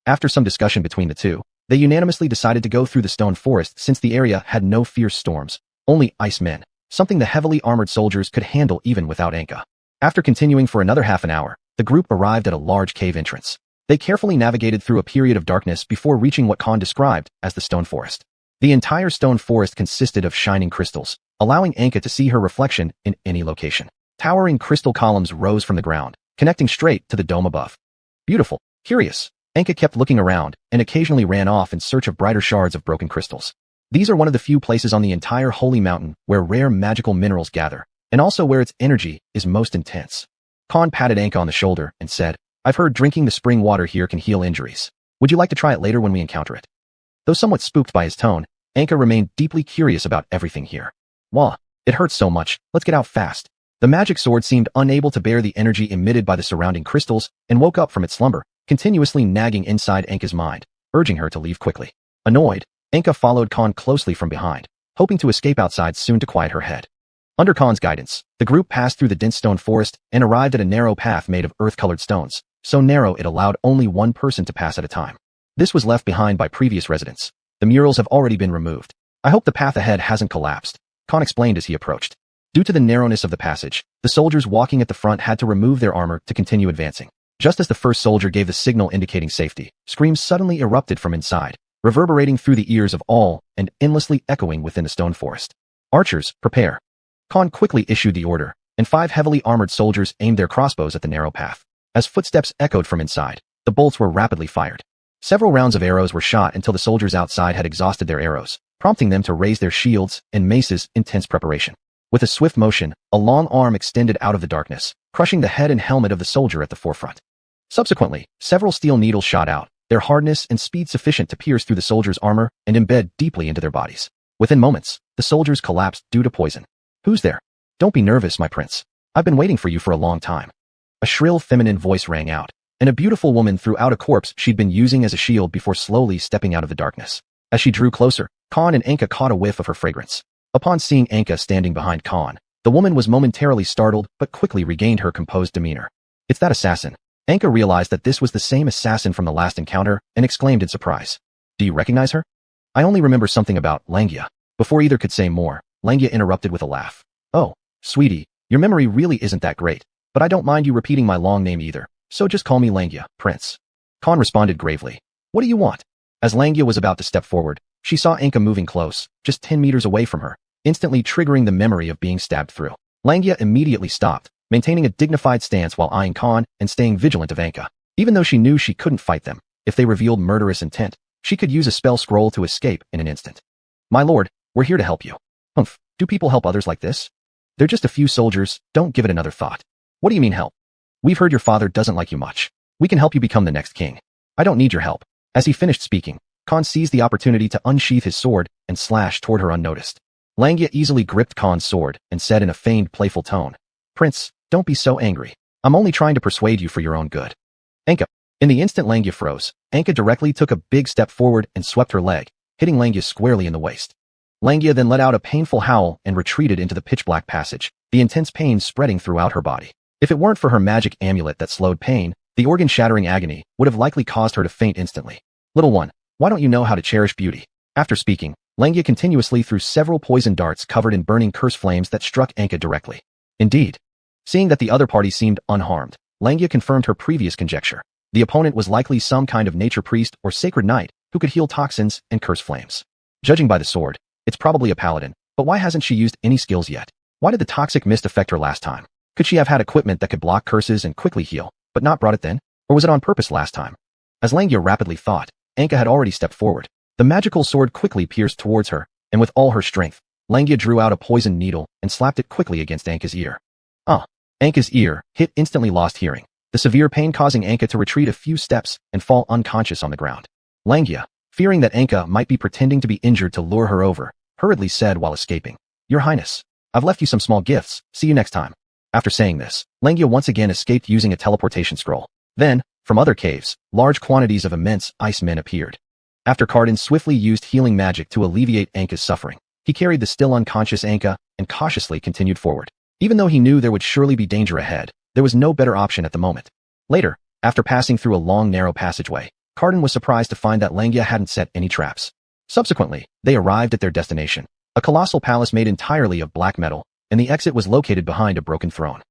After some discussion between the two, they unanimously decided to go through the stone forest since the area had no fierce storms, only ice men, something the heavily armored soldiers could handle even without Anka. After continuing for another half an hour, the group arrived at a large cave entrance. They carefully navigated through a period of darkness before reaching what Khan described as the stone forest. The entire stone forest consisted of shining crystals, allowing Anka to see her reflection in any location. Towering crystal columns rose from the ground, connecting straight to the dome above. Beautiful. Curious, Anka kept looking around and occasionally ran off in search of brighter shards of broken crystals. These are one of the few places on the entire holy mountain where rare magical minerals gather, and also where its energy is most intense. Khan patted Anka on the shoulder and said, "I've heard drinking the spring water here can heal injuries. Would you like to try it later when we encounter it?" Though somewhat spooked by his tone, Anka remained deeply curious about everything here. "Wah, it hurts so much, let's get out fast." The magic sword seemed unable to bear the energy emitted by the surrounding crystals and woke up from its slumber, continuously nagging inside Anka's mind, urging her to leave quickly. Annoyed, Anka followed Khan closely from behind, hoping to escape outside soon to quiet her head. Under Khan's guidance, the group passed through the dense stone forest and arrived at a narrow path made of earth-colored stones, so narrow it allowed only one person to pass at a time. This was left behind by previous residents. The murals have already been removed. "I hope the path ahead hasn't collapsed," Khan explained as he approached. Due to the narrowness of the passage, the soldiers walking at the front had to remove their armor to continue advancing. Just as the first soldier gave the signal indicating safety, screams suddenly erupted from inside, reverberating through the ears of all and endlessly echoing within the stone forest. "Archers, prepare." Khan quickly issued the order, and 5 heavily armored soldiers aimed their crossbows at the narrow path. As footsteps echoed from inside, the bolts were rapidly fired. Several rounds of arrows were shot until the soldiers outside had exhausted their arrows, prompting them to raise their shields and maces in tense preparation. With a swift motion, a long arm extended out of the darkness, crushing the head and helmet of the soldier at the forefront. Subsequently, several steel needles shot out, their hardness and speed sufficient to pierce through the soldiers' armor and embed deeply into their bodies. Within moments, the soldiers collapsed due to poison. "Who's there? Don't be nervous, my prince. I've been waiting for you for a long time." A shrill feminine voice rang out, and a beautiful woman threw out a corpse she'd been using as a shield before slowly stepping out of the darkness. As she drew closer, Khan and Anka caught a whiff of her fragrance. Upon seeing Anka standing behind Khan, the woman was momentarily startled but quickly regained her composed demeanor. "It's that assassin." Anka realized that this was the same assassin from the last encounter and exclaimed in surprise. "Do you recognize her?" "I only remember something about Langia." Before either could say more, Langia interrupted with a laugh. "Oh, sweetie, your memory really isn't that great, but I don't mind you repeating my long name either, so just call me Langia, Prince." Khan responded gravely. "What do you want?" As Langia was about to step forward, she saw Anka moving close, just 10 meters away from her, instantly triggering the memory of being stabbed through. Langia immediately stopped, maintaining a dignified stance while eyeing Khan and staying vigilant of Anka. Even though she knew she couldn't fight them, if they revealed murderous intent, she could use a spell scroll to escape in an instant. "My lord, we're here to help you." "Humph, do people help others like this?" "They're just a few soldiers, don't give it another thought." "What do you mean help?" "We've heard your father doesn't like you much. We can help you become the next king." "I don't need your help." As he finished speaking, Khan seized the opportunity to unsheath his sword and slash toward her unnoticed. Langia easily gripped Khan's sword and said in a feigned playful tone, "Prince, don't be so angry. I'm only trying to persuade you for your own good." "Anka." In the instant Langia froze, Anka directly took a big step forward and swept her leg, hitting Langia squarely in the waist. Langia then let out a painful howl and retreated into the pitch-black passage, the intense pain spreading throughout her body. If it weren't for her magic amulet that slowed pain, the organ-shattering agony would have likely caused her to faint instantly. "Little one, why don't you know how to cherish beauty?" After speaking, Langia continuously threw several poison darts covered in burning curse flames that struck Anka directly. Indeed, seeing that the other party seemed unharmed, Langia confirmed her previous conjecture. The opponent was likely some kind of nature priest or sacred knight who could heal toxins and curse flames. Judging by the sword, it's probably a paladin, But why hasn't she used any skills yet? Why did the toxic mist affect her last time? Could she have had equipment that could block curses and quickly heal, but not brought it then? Or was it on purpose last time? As Langia rapidly thought, Anka had already stepped forward. The magical sword quickly pierced towards her, and with all her strength, Langia drew out a poisoned needle and slapped it quickly against Anka's ear. Anka's ear hit instantly lost hearing, the severe pain causing Anka to retreat a few steps and fall unconscious on the ground. Langia, fearing that Anka might be pretending to be injured to lure her over, hurriedly said while escaping, "Your Highness, I've left you some small gifts, see you next time." After saying this, Langia once again escaped using a teleportation scroll. Then, from other caves, large quantities of immense ice men appeared. After Cardin swiftly used healing magic to alleviate Anka's suffering, he carried the still unconscious Anka and cautiously continued forward. Even though he knew there would surely be danger ahead, there was no better option at the moment. Later, after passing through a long narrow passageway, Cardin was surprised to find that Langia hadn't set any traps. Subsequently, they arrived at their destination, a colossal palace made entirely of black metal, and the exit was located behind a broken throne.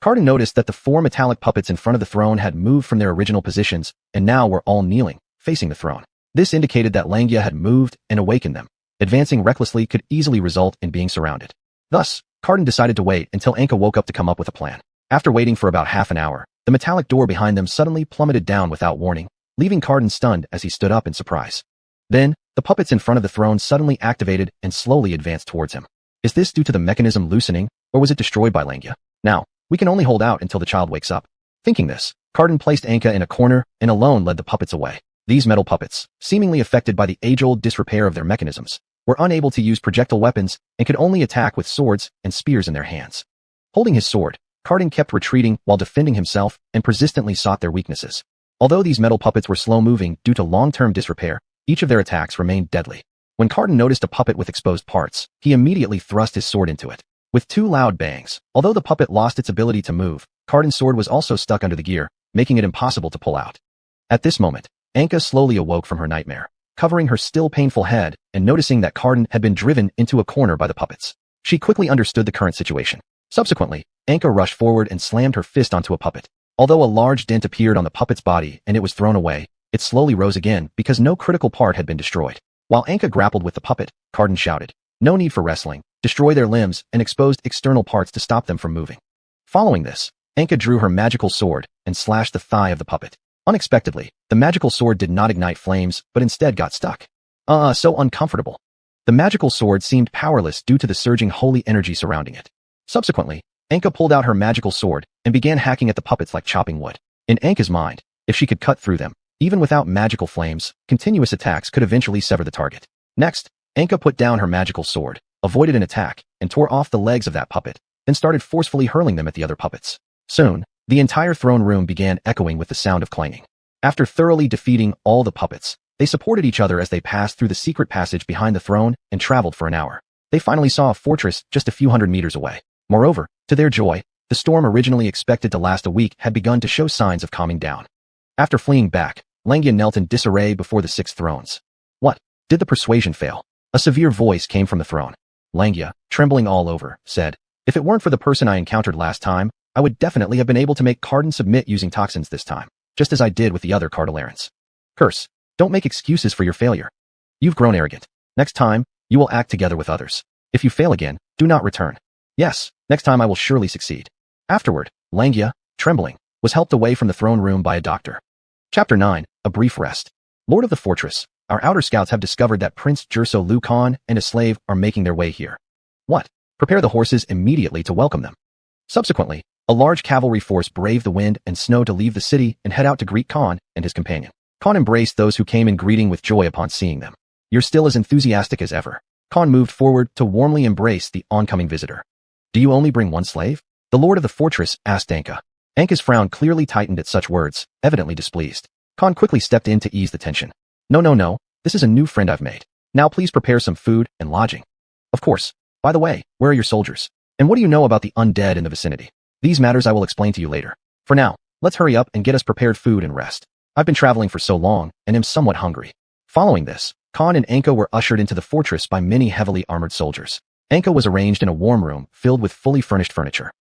Cardin noticed that the 4 metallic puppets in front of the throne had moved from their original positions and now were all kneeling, facing the throne. This indicated that Langia had moved and awakened them. Advancing recklessly could easily result in being surrounded. Thus, Cardin decided to wait until Anka woke up to come up with a plan. After waiting for about half an hour, the metallic door behind them suddenly plummeted down without warning, leaving Cardin stunned as he stood up in surprise. Then, the puppets in front of the throne suddenly activated and slowly advanced towards him. Is this due to the mechanism loosening, or was it destroyed by Langia? Now, we can only hold out until the child wakes up. Thinking this, Cardin placed Anka in a corner and alone led the puppets away. These metal puppets, seemingly affected by the age-old disrepair of their mechanisms, were unable to use projectile weapons and could only attack with swords and spears in their hands. Holding his sword, Cardin kept retreating while defending himself and persistently sought their weaknesses. Although these metal puppets were slow-moving due to long-term disrepair, each of their attacks remained deadly. When Cardin noticed a puppet with exposed parts, he immediately thrust his sword into it. With 2 loud bangs, although the puppet lost its ability to move, Cardin's sword was also stuck under the gear, making it impossible to pull out. At this moment, Anka slowly awoke from her nightmare, covering her still painful head and noticing that Cardin had been driven into a corner by the puppets. She quickly understood the current situation. Subsequently, Anka rushed forward and slammed her fist onto a puppet. Although a large dent appeared on the puppet's body and it was thrown away, it slowly rose again because no critical part had been destroyed. While Anka grappled with the puppet, Cardin shouted, "No need for wrestling. Destroy their limbs and exposed external parts to stop them from moving." Following this, Anka drew her magical sword and slashed the thigh of the puppet. Unexpectedly, the magical sword did not ignite flames, but instead got stuck. So uncomfortable. The magical sword seemed powerless due to the surging holy energy surrounding it. Subsequently, Anka pulled out her magical sword and began hacking at the puppets like chopping wood. In Anka's mind, if she could cut through them, even without magical flames, continuous attacks could eventually sever the target. Next, Anka put down her magical sword, avoided an attack, and tore off the legs of that puppet, then started forcefully hurling them at the other puppets. Soon, the entire throne room began echoing with the sound of clanging. After thoroughly defeating all the puppets, they supported each other as they passed through the secret passage behind the throne and traveled for an hour. They finally saw a fortress just a few hundred meters away. Moreover, to their joy, the storm originally expected to last a week had begun to show signs of calming down. After fleeing back, Langia knelt in disarray before the 6 thrones. What? Did the persuasion fail? A severe voice came from the throne. Langia, trembling all over, said, "If it weren't for the person I encountered last time, I would definitely have been able to make Cardin submit using toxins this time, just as I did with the other Cardalarans. Curse, don't make excuses for your failure. You've grown arrogant. Next time, you will act together with others. If you fail again, do not return. Yes, next time I will surely succeed." Afterward, Langia, trembling, was helped away from the throne room by a doctor. Chapter 9, A Brief Rest. Lord of the Fortress, our outer scouts have discovered that Prince Jerso Lu Khan and a slave are making their way here. What? Prepare the horses immediately to welcome them. Subsequently, a large cavalry force braved the wind and snow to leave the city and head out to greet Khan and his companion. Khan embraced those who came in greeting with joy upon seeing them. "You're still as enthusiastic as ever." Khan moved forward to warmly embrace the oncoming visitor. "Do you only bring one slave?" the lord of the fortress asked Anka. Anka's frown clearly tightened at such words, evidently displeased. Khan quickly stepped in to ease the tension. No, this is a new friend I've made. Now please prepare some food and lodging." "Of course. By the way, where are your soldiers? And what do you know about the undead in the vicinity? These matters I will explain to you later. For now, let's hurry up and get us prepared food and rest. I've been traveling for so long and am somewhat hungry." Following this, Khan and Anka were ushered into the fortress by many heavily armored soldiers. Anka was arranged in a warm room filled with fully furnished furniture.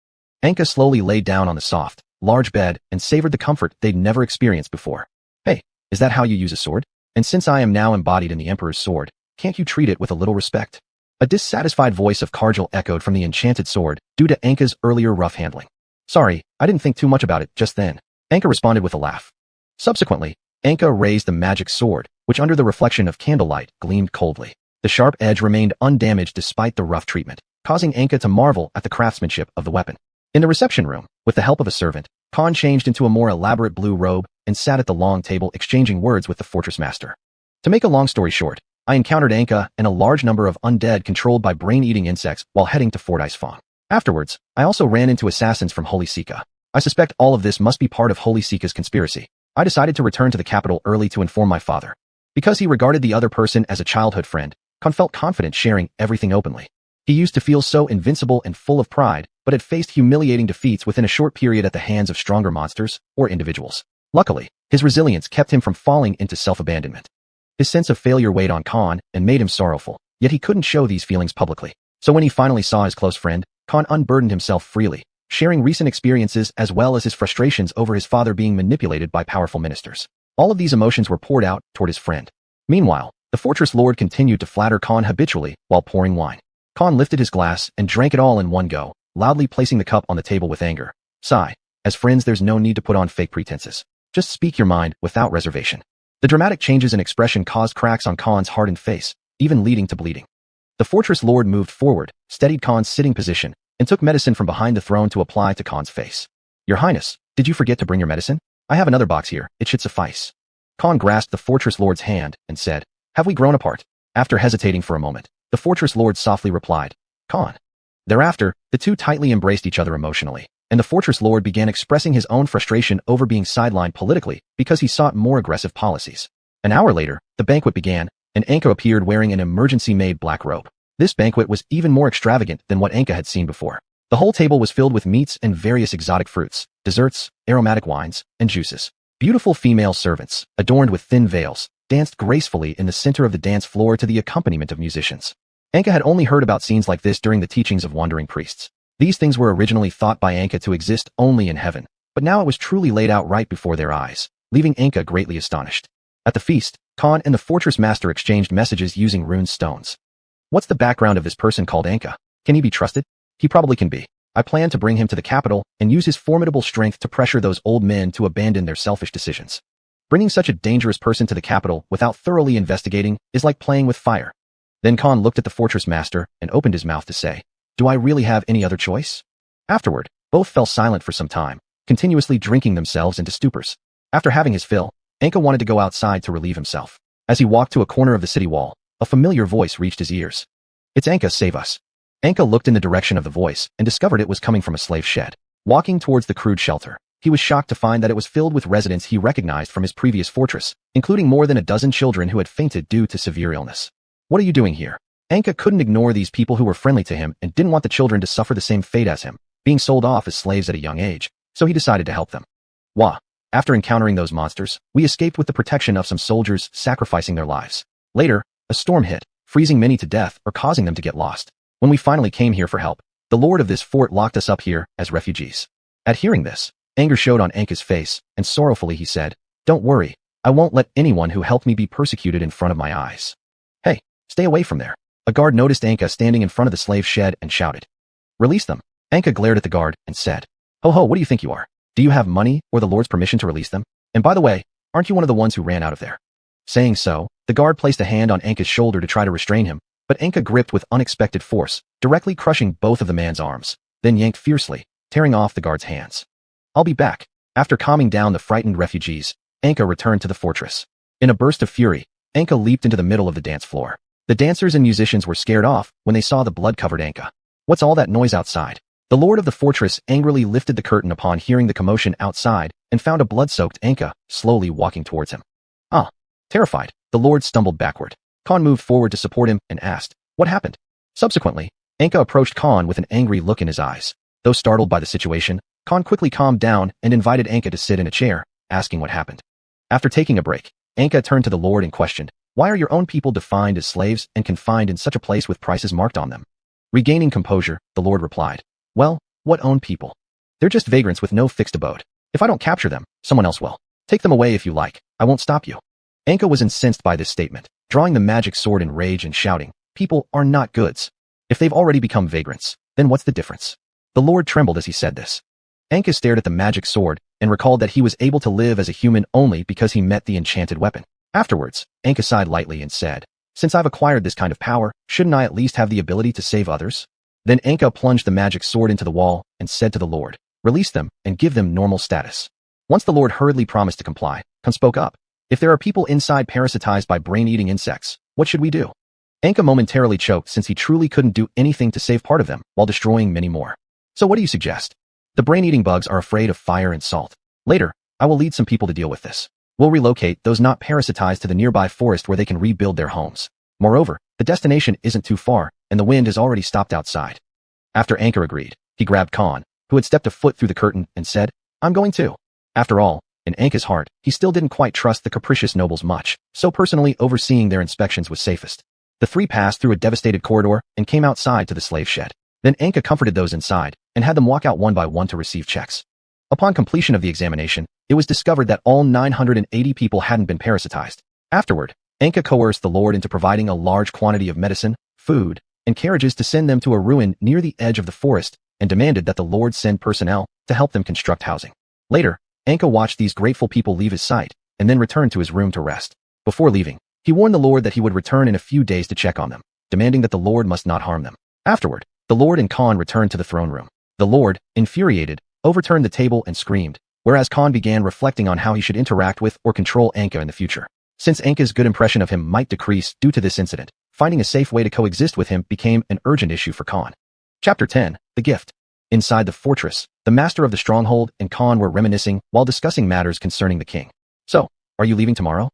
Anka slowly laid down on the soft, large bed and savored the comfort they'd never experienced before. "Hey, is that how you use a sword? And since I am now embodied in the Emperor's sword, can't you treat it with a little respect?" A dissatisfied voice of Cargill echoed from the enchanted sword due to Anka's earlier rough handling. Sorry, I didn't think too much about it just then. Anka responded with a laugh. Subsequently, Anka raised the magic sword, which under the reflection of candlelight gleamed coldly. The sharp edge remained undamaged despite the rough treatment, causing Anka to marvel at the craftsmanship of the weapon. In the reception room, with the help of a servant, Khan changed into a more elaborate blue robe and sat at the long table exchanging words with the fortress master. To make a long story short, I encountered Anka and a large number of undead controlled by brain-eating insects while heading to Fort Icefang. Afterwards, I also ran into assassins from Holy Sika. I suspect all of this must be part of Holy Sika's conspiracy. I decided to return to the capital early to inform my father. Because he regarded the other person as a childhood friend, Khan felt confident sharing everything openly. He used to feel so invincible and full of pride, but had faced humiliating defeats within a short period at the hands of stronger monsters or individuals. Luckily, his resilience kept him from falling into self-abandonment. His sense of failure weighed on Khan and made him sorrowful, yet he couldn't show these feelings publicly. So when he finally saw his close friend, Khan unburdened himself freely, sharing recent experiences as well as his frustrations over his father being manipulated by powerful ministers. All of these emotions were poured out toward his friend. Meanwhile, the fortress lord continued to flatter Khan habitually while pouring wine. Khan lifted his glass and drank it all in one go, loudly placing the cup on the table with anger. Sigh. As friends, there's no need to put on fake pretenses. Just speak your mind without reservation. The dramatic changes in expression caused cracks on Khan's hardened face, even leading to bleeding. The fortress lord moved forward, steadied Khan's sitting position, and took medicine from behind the throne to apply to Khan's face. Your Highness, did you forget to bring your medicine? I have another box here, it should suffice. Khan grasped the fortress lord's hand and said, Have we grown apart? After hesitating for a moment, the fortress lord softly replied, Khan. Thereafter, the two tightly embraced each other emotionally, and the fortress lord began expressing his own frustration over being sidelined politically because he sought more aggressive policies. An hour later, the banquet began, and Anka appeared wearing an emergency-made black robe. This banquet was even more extravagant than what Anka had seen before. The whole table was filled with meats and various exotic fruits, desserts, aromatic wines, and juices. Beautiful female servants, adorned with thin veils, danced gracefully in the center of the dance floor to the accompaniment of musicians. Anka had only heard about scenes like this during the teachings of wandering priests. These things were originally thought by Anka to exist only in heaven, but now it was truly laid out right before their eyes, leaving Anka greatly astonished. At the feast, Khan and the fortress master exchanged messages using rune stones. What's the background of this person called Anka? Can he be trusted? He probably can be. I plan to bring him to the capital and use his formidable strength to pressure those old men to abandon their selfish decisions. Bringing such a dangerous person to the capital without thoroughly investigating is like playing with fire. Then Khan looked at the fortress master and opened his mouth to say, Do I really have any other choice? Afterward, both fell silent for some time, continuously drinking themselves into stupors. After having his fill, Anka wanted to go outside to relieve himself. As he walked to a corner of the city wall, a familiar voice reached his ears. It's Anka, save us. Anka looked in the direction of the voice and discovered it was coming from a slave shed. Walking towards the crude shelter, he was shocked to find that it was filled with residents he recognized from his previous fortress, including more than a dozen children who had fainted due to severe illness. What are you doing here? Anka couldn't ignore these people who were friendly to him and didn't want the children to suffer the same fate as him, being sold off as slaves at a young age, so he decided to help them. Wah! After encountering those monsters, we escaped with the protection of some soldiers sacrificing their lives. Later, a storm hit, freezing many to death or causing them to get lost. When we finally came here for help, the lord of this fort locked us up here as refugees. At hearing this, anger showed on Anka's face, and sorrowfully he said, Don't worry, I won't let anyone who helped me be persecuted in front of my eyes. Hey, stay away from there. A guard noticed Anka standing in front of the slave shed and shouted, Release them. Anka glared at the guard and said, Ho ho, what do you think you are? Do you have money or the lord's permission to release them? And by the way, aren't you one of the ones who ran out of there? Saying so, the guard placed a hand on Anka's shoulder to try to restrain him, but Anka gripped with unexpected force, directly crushing both of the man's arms, then yanked fiercely, tearing off the guard's hands. I'll be back. After calming down the frightened refugees, Anka returned to the fortress. In a burst of fury, Anka leaped into the middle of the dance floor. The dancers and musicians were scared off when they saw the blood-covered Anka. What's all that noise outside? The lord of the fortress angrily lifted the curtain upon hearing the commotion outside and found a blood-soaked Anka slowly walking towards him. Ah! Terrified, the lord stumbled backward. Khan moved forward to support him and asked, What happened? Subsequently, Anka approached Khan with an angry look in his eyes. Though startled by the situation, Khan quickly calmed down and invited Anka to sit in a chair, asking what happened. After taking a break, Anka turned to the lord and questioned, Why are your own people defined as slaves and confined in such a place with prices marked on them? Regaining composure, the lord replied, Well, what own people? They're just vagrants with no fixed abode. If I don't capture them, someone else will. Take them away if you like. I won't stop you. Anka was incensed by this statement, drawing the magic sword in rage and shouting, people are not goods. If they've already become vagrants, then what's the difference? The Lord trembled as he said this. Anka stared at the magic sword and recalled that he was able to live as a human only because he met the enchanted weapon. Afterwards, Anka sighed lightly and said, "Since I've acquired this kind of power, shouldn't I at least have the ability to save others?" Then Anka plunged the magic sword into the wall and said to the Lord, "Release them and give them normal status." Once the Lord hurriedly promised to comply, Khan spoke up. "If there are people inside parasitized by brain-eating insects, what should we do?" Anka momentarily choked since he truly couldn't do anything to save part of them while destroying many more. "So what do you suggest?" "The brain-eating bugs are afraid of fire and salt. Later, I will lead some people to deal with this. We'll relocate those not parasitized to the nearby forest where they can rebuild their homes. Moreover, the destination isn't too far, and the wind has already stopped outside." After Anka agreed, he grabbed Khan, who had stepped a foot through the curtain, and said, "I'm going too." After all, in Anka's heart, he still didn't quite trust the capricious nobles much, so personally overseeing their inspections was safest. The three passed through a devastated corridor and came outside to the slave shed. Then Anka comforted those inside and had them walk out one by one to receive checks. Upon completion of the examination, it was discovered that all 980 people hadn't been parasitized. Afterward, Anka coerced the Lord into providing a large quantity of medicine, food, and carriages to send them to a ruin near the edge of the forest and demanded that the Lord send personnel to help them construct housing. Later, Anka watched these grateful people leave his sight and then returned to his room to rest. Before leaving, he warned the Lord that he would return in a few days to check on them, demanding that the Lord must not harm them. Afterward, the Lord and Khan returned to the throne room. The Lord, infuriated, overturned the table and screamed, whereas Khan began reflecting on how he should interact with or control Anka in the future. Since Anka's good impression of him might decrease due to this incident, finding a safe way to coexist with him became an urgent issue for Khan. Chapter 10, The Gift. Inside the fortress, the master of the stronghold and Khan were reminiscing while discussing matters concerning the king. "So, are you leaving tomorrow?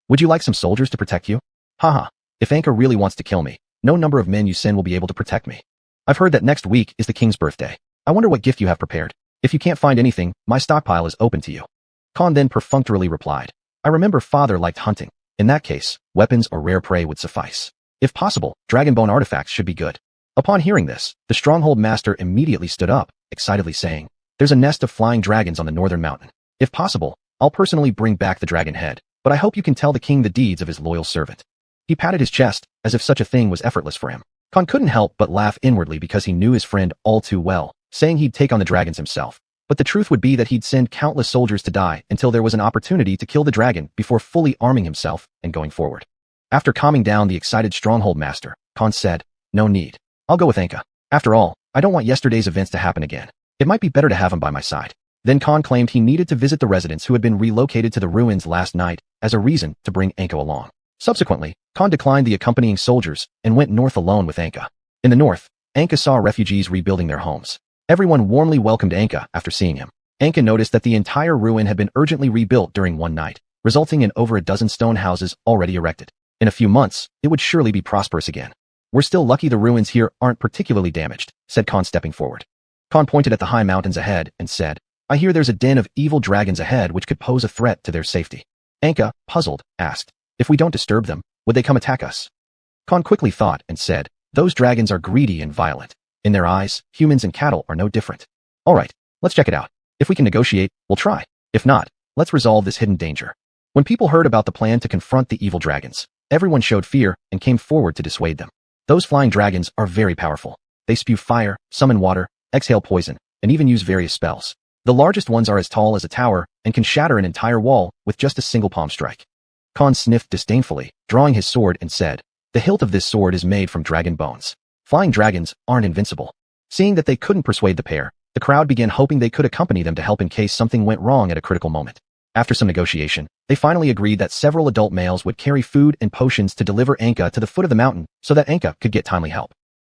Would you like some soldiers to protect you?" "Haha, if Anka really wants to kill me, no number of men you send will be able to protect me. I've heard that next week is the king's birthday. I wonder what gift you have prepared. If you can't find anything, my stockpile is open to you." Khan then perfunctorily replied, "I remember father liked hunting. In that case, weapons or rare prey would suffice. If possible, dragon bone artifacts should be good." Upon hearing this, the stronghold master immediately stood up, excitedly saying, "There's a nest of flying dragons on the northern mountain. If possible, I'll personally bring back the dragon head, but I hope you can tell the king the deeds of his loyal servant." He patted his chest, as if such a thing was effortless for him. Khan couldn't help but laugh inwardly because he knew his friend all too well, saying he'd take on the dragons himself. But the truth would be that he'd send countless soldiers to die until there was an opportunity to kill the dragon before fully arming himself and going forward. After calming down the excited stronghold master, Khan said, "No need. I'll go with Anka. After all, I don't want yesterday's events to happen again. It might be better to have him by my side." Then Khan claimed he needed to visit the residents who had been relocated to the ruins last night as a reason to bring Anka along. Subsequently, Khan declined the accompanying soldiers and went north alone with Anka. In the north, Anka saw refugees rebuilding their homes. Everyone warmly welcomed Anka after seeing him. Anka noticed that the entire ruin had been urgently rebuilt during one night, resulting in over a dozen stone houses already erected. In a few months, it would surely be prosperous again. "We're still lucky the ruins here aren't particularly damaged," said Khan stepping forward. Khan pointed at the high mountains ahead and said, "I hear there's a den of evil dragons ahead which could pose a threat to their safety." Anka, puzzled, asked, "If we don't disturb them, would they come attack us?" Khan quickly thought and said, "Those dragons are greedy and violent. In their eyes, humans and cattle are no different. All right, let's check it out. If we can negotiate, we'll try. If not, let's resolve this hidden danger." When people heard about the plan to confront the evil dragons, everyone showed fear and came forward to dissuade them. Those flying dragons are very powerful. They spew fire, summon water, exhale poison, and even use various spells. The largest ones are as tall as a tower and can shatter an entire wall with just a single palm strike. Khan sniffed disdainfully, drawing his sword and said, "The hilt of this sword is made from dragon bones. Flying dragons aren't invincible." Seeing that they couldn't persuade the pair, the crowd began hoping they could accompany them to help in case something went wrong at a critical moment. After some negotiation, they finally agreed that several adult males would carry food and potions to deliver Anka to the foot of the mountain so that Anka could get timely help.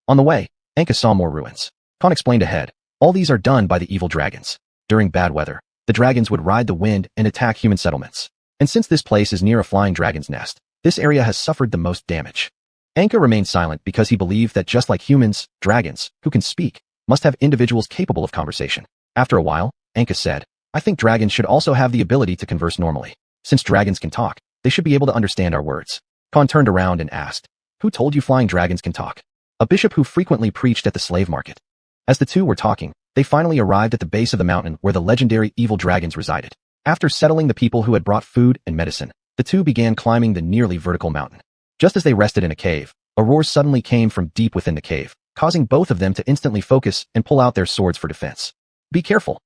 On the way, Anka saw more ruins. Khan explained ahead, "All these are done by the evil dragons. During bad weather, the dragons would ride the wind and attack human settlements. And since this place is near a flying dragon's nest, this area has suffered the most damage." Anka remained silent because he believed that just like humans, dragons, who can speak, must have individuals capable of conversation. After a while, Anka said, "I think dragons should also have the ability to converse normally. Since dragons can talk, they should be able to understand our words." Khan turned around and asked, "Who told you flying dragons can talk?" "A bishop who frequently preached at the slave market." As the two were talking, they finally arrived at the base of the mountain where the legendary evil dragons resided. After settling the people who had brought food and medicine, the two began climbing the nearly vertical mountain. Just as they rested in a cave, a roar suddenly came from deep within the cave, causing both of them to instantly focus and pull out their swords for defense. Be careful.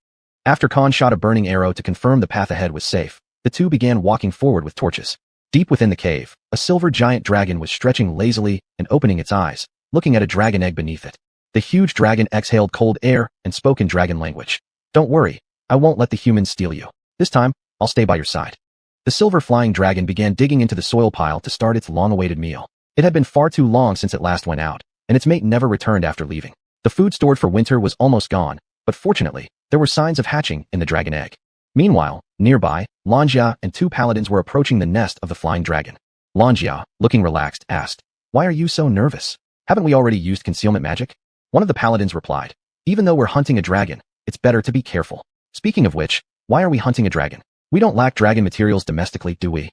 After Khan shot a burning arrow to confirm the path ahead was safe, the two began walking forward with torches. Deep within the cave, a silver giant dragon was stretching lazily and opening its eyes, looking at a dragon egg beneath it. The huge dragon exhaled cold air and spoke in dragon language. Don't worry, I won't let the humans steal you. This time, I'll stay by your side. The silver flying dragon began digging into the soil pile to start its long-awaited meal. It had been far too long since it last went out, and its mate never returned after leaving. The food stored for winter was almost gone, but fortunately, there were signs of hatching in the dragon egg. Meanwhile, nearby, Lanjia and two paladins were approaching the nest of the flying dragon. Lanjia, looking relaxed, asked, "Why are you so nervous? Haven't we already used concealment magic?" One of the paladins replied, "Even though we're hunting a dragon, it's better to be careful. Speaking of which, why are we hunting a dragon? We don't lack dragon materials domestically, do we?"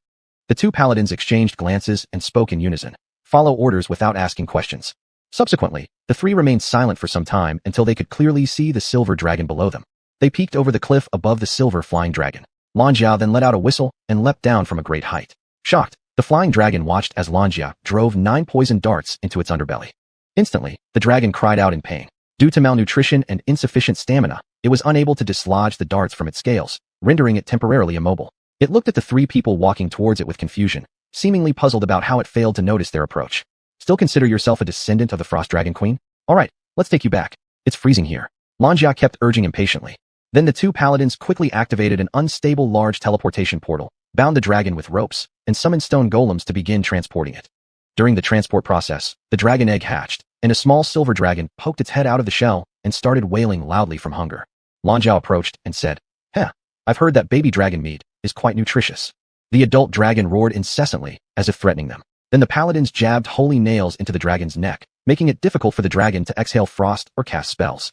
The two paladins exchanged glances and spoke in unison. Follow orders without asking questions. Subsequently, the three remained silent for some time until they could clearly see the silver dragon below them. They peeked over the cliff above the silver flying dragon. Lanjia then let out a whistle and leapt down from a great height. Shocked, the flying dragon watched as Lanjia drove 9 poisoned darts into its underbelly. Instantly, the dragon cried out in pain. Due to malnutrition and insufficient stamina, it was unable to dislodge the darts from its scales, rendering it temporarily immobile. It looked at the three people walking towards it with confusion, seemingly puzzled about how it failed to notice their approach. Still consider yourself a descendant of the Frost Dragon Queen? All right, let's take you back. It's freezing here. Lanjia kept urging impatiently. Then the two paladins quickly activated an unstable large teleportation portal, bound the dragon with ropes, and summoned stone golems to begin transporting it. During the transport process, the dragon egg hatched, and a small silver dragon poked its head out of the shell and started wailing loudly from hunger. Lanjia approached and said, "Heh, I've heard that baby dragon meat is quite nutritious." The adult dragon roared incessantly, as if threatening them. Then the paladins jabbed holy nails into the dragon's neck, making it difficult for the dragon to exhale frost or cast spells.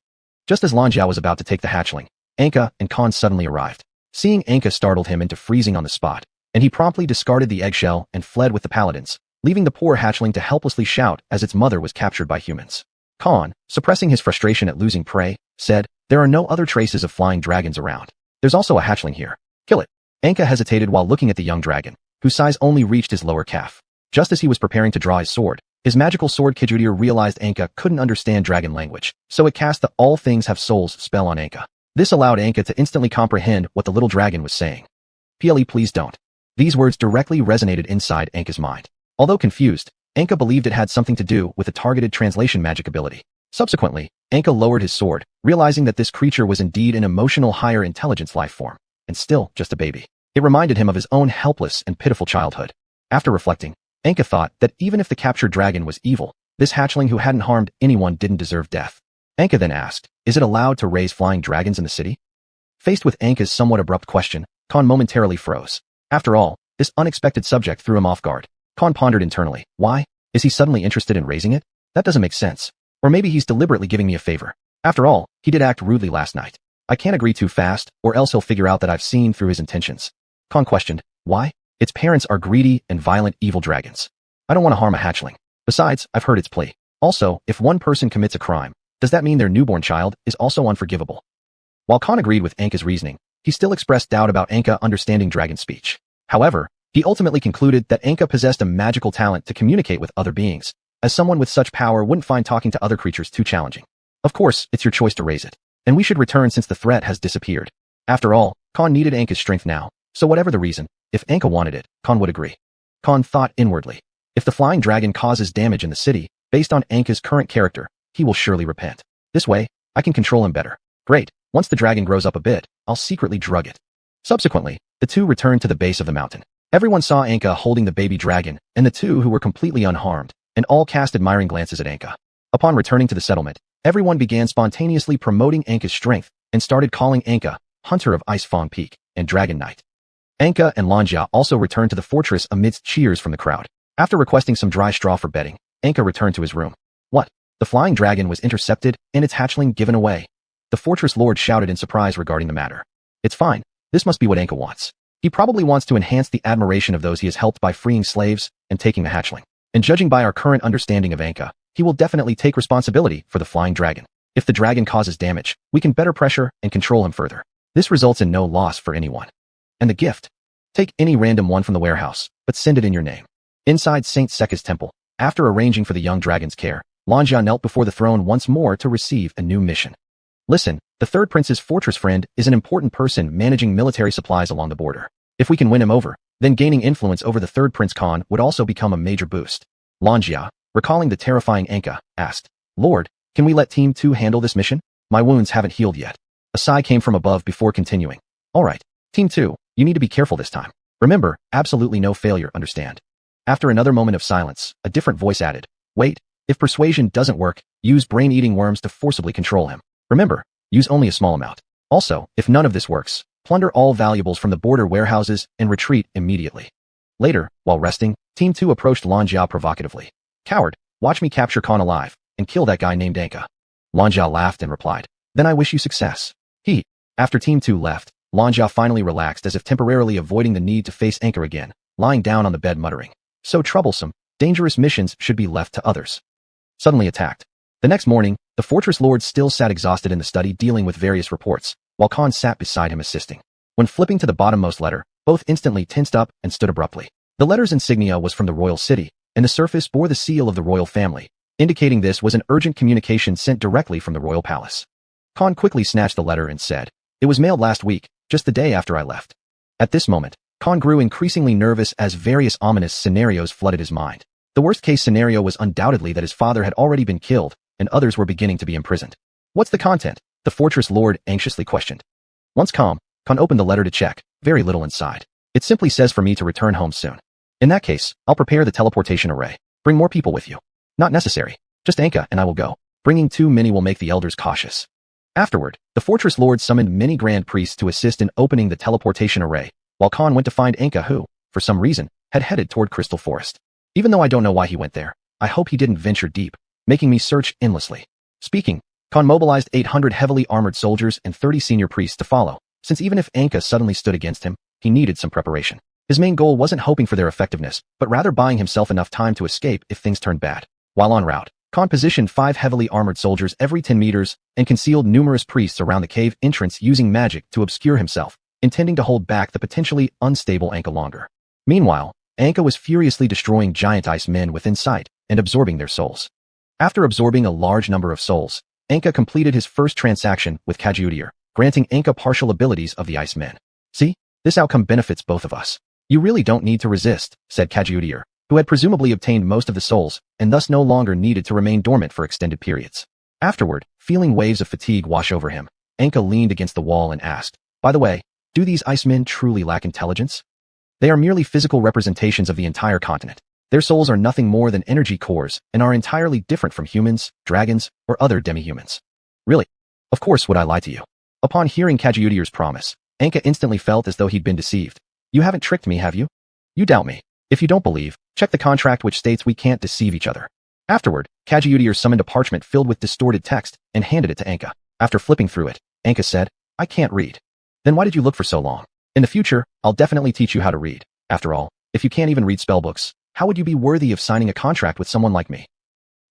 Just as Lanjia was about to take the hatchling, Anka and Khan suddenly arrived. Seeing Anka startled him into freezing on the spot, and he promptly discarded the eggshell and fled with the paladins, leaving the poor hatchling to helplessly shout as its mother was captured by humans. Khan, suppressing his frustration at losing prey, said, "There are no other traces of flying dragons around. There's also a hatchling here. Kill it." Anka hesitated while looking at the young dragon, whose size only reached his lower calf. Just as he was preparing to draw his sword, his magical sword Kijudir realized Anka couldn't understand dragon language, so it cast the All Things Have Souls spell on Anka. This allowed Anka to instantly comprehend what the little dragon was saying. "Ple, please don't." These words directly resonated inside Anka's mind. Although confused, Anka believed it had something to do with a targeted translation magic ability. Subsequently, Anka lowered his sword, realizing that this creature was indeed an emotional higher intelligence life form, and still just a baby. It reminded him of his own helpless and pitiful childhood. After reflecting, Anka thought that even if the captured dragon was evil, this hatchling who hadn't harmed anyone didn't deserve death. Anka then asked, "Is it allowed to raise flying dragons in the city?" Faced with Anka's somewhat abrupt question, Khan momentarily froze. After all, this unexpected subject threw him off guard. Khan pondered internally. Why? Is he suddenly interested in raising it? That doesn't make sense. Or maybe he's deliberately giving me a favor. After all, he did act rudely last night. I can't agree too fast, or else he'll figure out that I've seen through his intentions. Khan questioned, "Why?" "Its parents are greedy and violent evil dragons. I don't want to harm a hatchling. Besides, I've heard its plea. Also, if one person commits a crime, does that mean their newborn child is also unforgivable?" While Khan agreed with Anka's reasoning, he still expressed doubt about Anka understanding dragon speech. However, he ultimately concluded that Anka possessed a magical talent to communicate with other beings, as someone with such power wouldn't find talking to other creatures too challenging. Of course, it's your choice to raise it, and we should return since the threat has disappeared. After all, Khan needed Anka's strength now, so whatever the reason, if Anka wanted it, Khan would agree. Khan thought inwardly. If the flying dragon causes damage in the city, based on Anka's current character, he will surely repent. This way, I can control him better. Great, once the dragon grows up a bit, I'll secretly drug it. Subsequently, the two returned to the base of the mountain. Everyone saw Anka holding the baby dragon, and the two who were completely unharmed, and all cast admiring glances at Anka. Upon returning to the settlement, everyone began spontaneously promoting Anka's strength and started calling Anka Hunter of Ice Fong Peak and Dragon Knight. Anka and Lanjia also returned to the fortress amidst cheers from the crowd. After requesting some dry straw for bedding, Anka returned to his room. What? The flying dragon was intercepted and its hatchling given away. The fortress lord shouted in surprise regarding the matter. It's fine. This must be what Anka wants. He probably wants to enhance the admiration of those he has helped by freeing slaves and taking the hatchling. And judging by our current understanding of Anka, he will definitely take responsibility for the flying dragon. If the dragon causes damage, we can better pressure and control him further. This results in no loss for anyone. And the gift? Take any random one from the warehouse, but send it in your name. Inside Saint Sekka's temple, After arranging for the young dragon's care, Lanjia knelt before the throne once more to receive a new mission. Listen, the third prince's fortress friend is an important person managing military supplies along the border. If we can win him over, then gaining influence over the third Prince Khan would also become a major boost. Lanjia, recalling the terrifying Anka, asked, Lord, can we let Team 2 handle this mission? My wounds haven't healed yet. A sigh came from above before continuing. All right, Team 2, you need to be careful this time. Remember, absolutely no failure, understand? After another moment of silence, a different voice added, wait, if persuasion doesn't work, use brain-eating worms to forcibly control him. Remember, use only a small amount. Also, if none of this works, plunder all valuables from the border warehouses and retreat immediately. Later, while resting, Team 2 approached Lanjia provocatively. Coward, watch me capture Khan alive and kill that guy named Anka. Lanjia laughed and replied, then I wish you success. After Team 2 left, Lanjia finally relaxed as if temporarily avoiding the need to face Anka again, lying down on the bed muttering, so troublesome, dangerous missions should be left to others. Suddenly attacked. The next morning, the fortress lord still sat exhausted in the study dealing with various reports, while Khan sat beside him assisting. When flipping to the bottommost letter, both instantly tensed up and stood abruptly. The letter's insignia was from the royal city, and the surface bore the seal of the royal family, indicating this was an urgent communication sent directly from the royal palace. Khan quickly snatched the letter and said, it was mailed last week, just the day after I left. At this moment, Khan grew increasingly nervous as various ominous scenarios flooded his mind. The worst-case scenario was undoubtedly that his father had already been killed, and others were beginning to be imprisoned. What's the content? The fortress lord anxiously questioned. Once calm, Khan opened the letter to check, very little inside. It simply says for me to return home soon. In that case, I'll prepare the teleportation array. Bring more people with you. Not necessary. Just Anka and I will go. Bringing too many will make the elders cautious. Afterward, the fortress lord summoned many grand priests to assist in opening the teleportation array, while Khan went to find Anka who, for some reason, had headed toward Crystal Forest. Even though I don't know why he went there, I hope he didn't venture deep, making me search endlessly. Speaking, Khan mobilized 800 heavily armored soldiers and 30 senior priests to follow, since even if Anka suddenly stood against him, he needed some preparation. His main goal wasn't hoping for their effectiveness, but rather buying himself enough time to escape if things turned bad. While en route, Khan positioned 5 heavily armored soldiers every 10 meters and concealed numerous priests around the cave entrance using magic to obscure himself, intending to hold back the potentially unstable Anka longer. Meanwhile, Anka was furiously destroying giant ice men within sight and absorbing their souls. After absorbing a large number of souls, Anka completed his first transaction with Kajudir, granting Anka partial abilities of the ice men. See, this outcome benefits both of us. You really don't need to resist, said Kajudir, who had presumably obtained most of the souls and thus no longer needed to remain dormant for extended periods. Afterward, feeling waves of fatigue wash over him, Anka leaned against the wall and asked, by the way, do these icemen truly lack intelligence? They are merely physical representations of the entire continent. Their souls are nothing more than energy cores and are entirely different from humans, dragons, or other demi-humans. Really? Of course would I lie to you. Upon hearing Kajudir's promise, Anka instantly felt as though he'd been deceived. You haven't tricked me, have you? You doubt me. If you don't believe, check the contract which states we can't deceive each other. Afterward, Kajudir summoned a parchment filled with distorted text and handed it to Anka. After flipping through it, Anka said, I can't read. Then why did you look for so long? In the future, I'll definitely teach you how to read. After all, if you can't even read spellbooks, how would you be worthy of signing a contract with someone like me?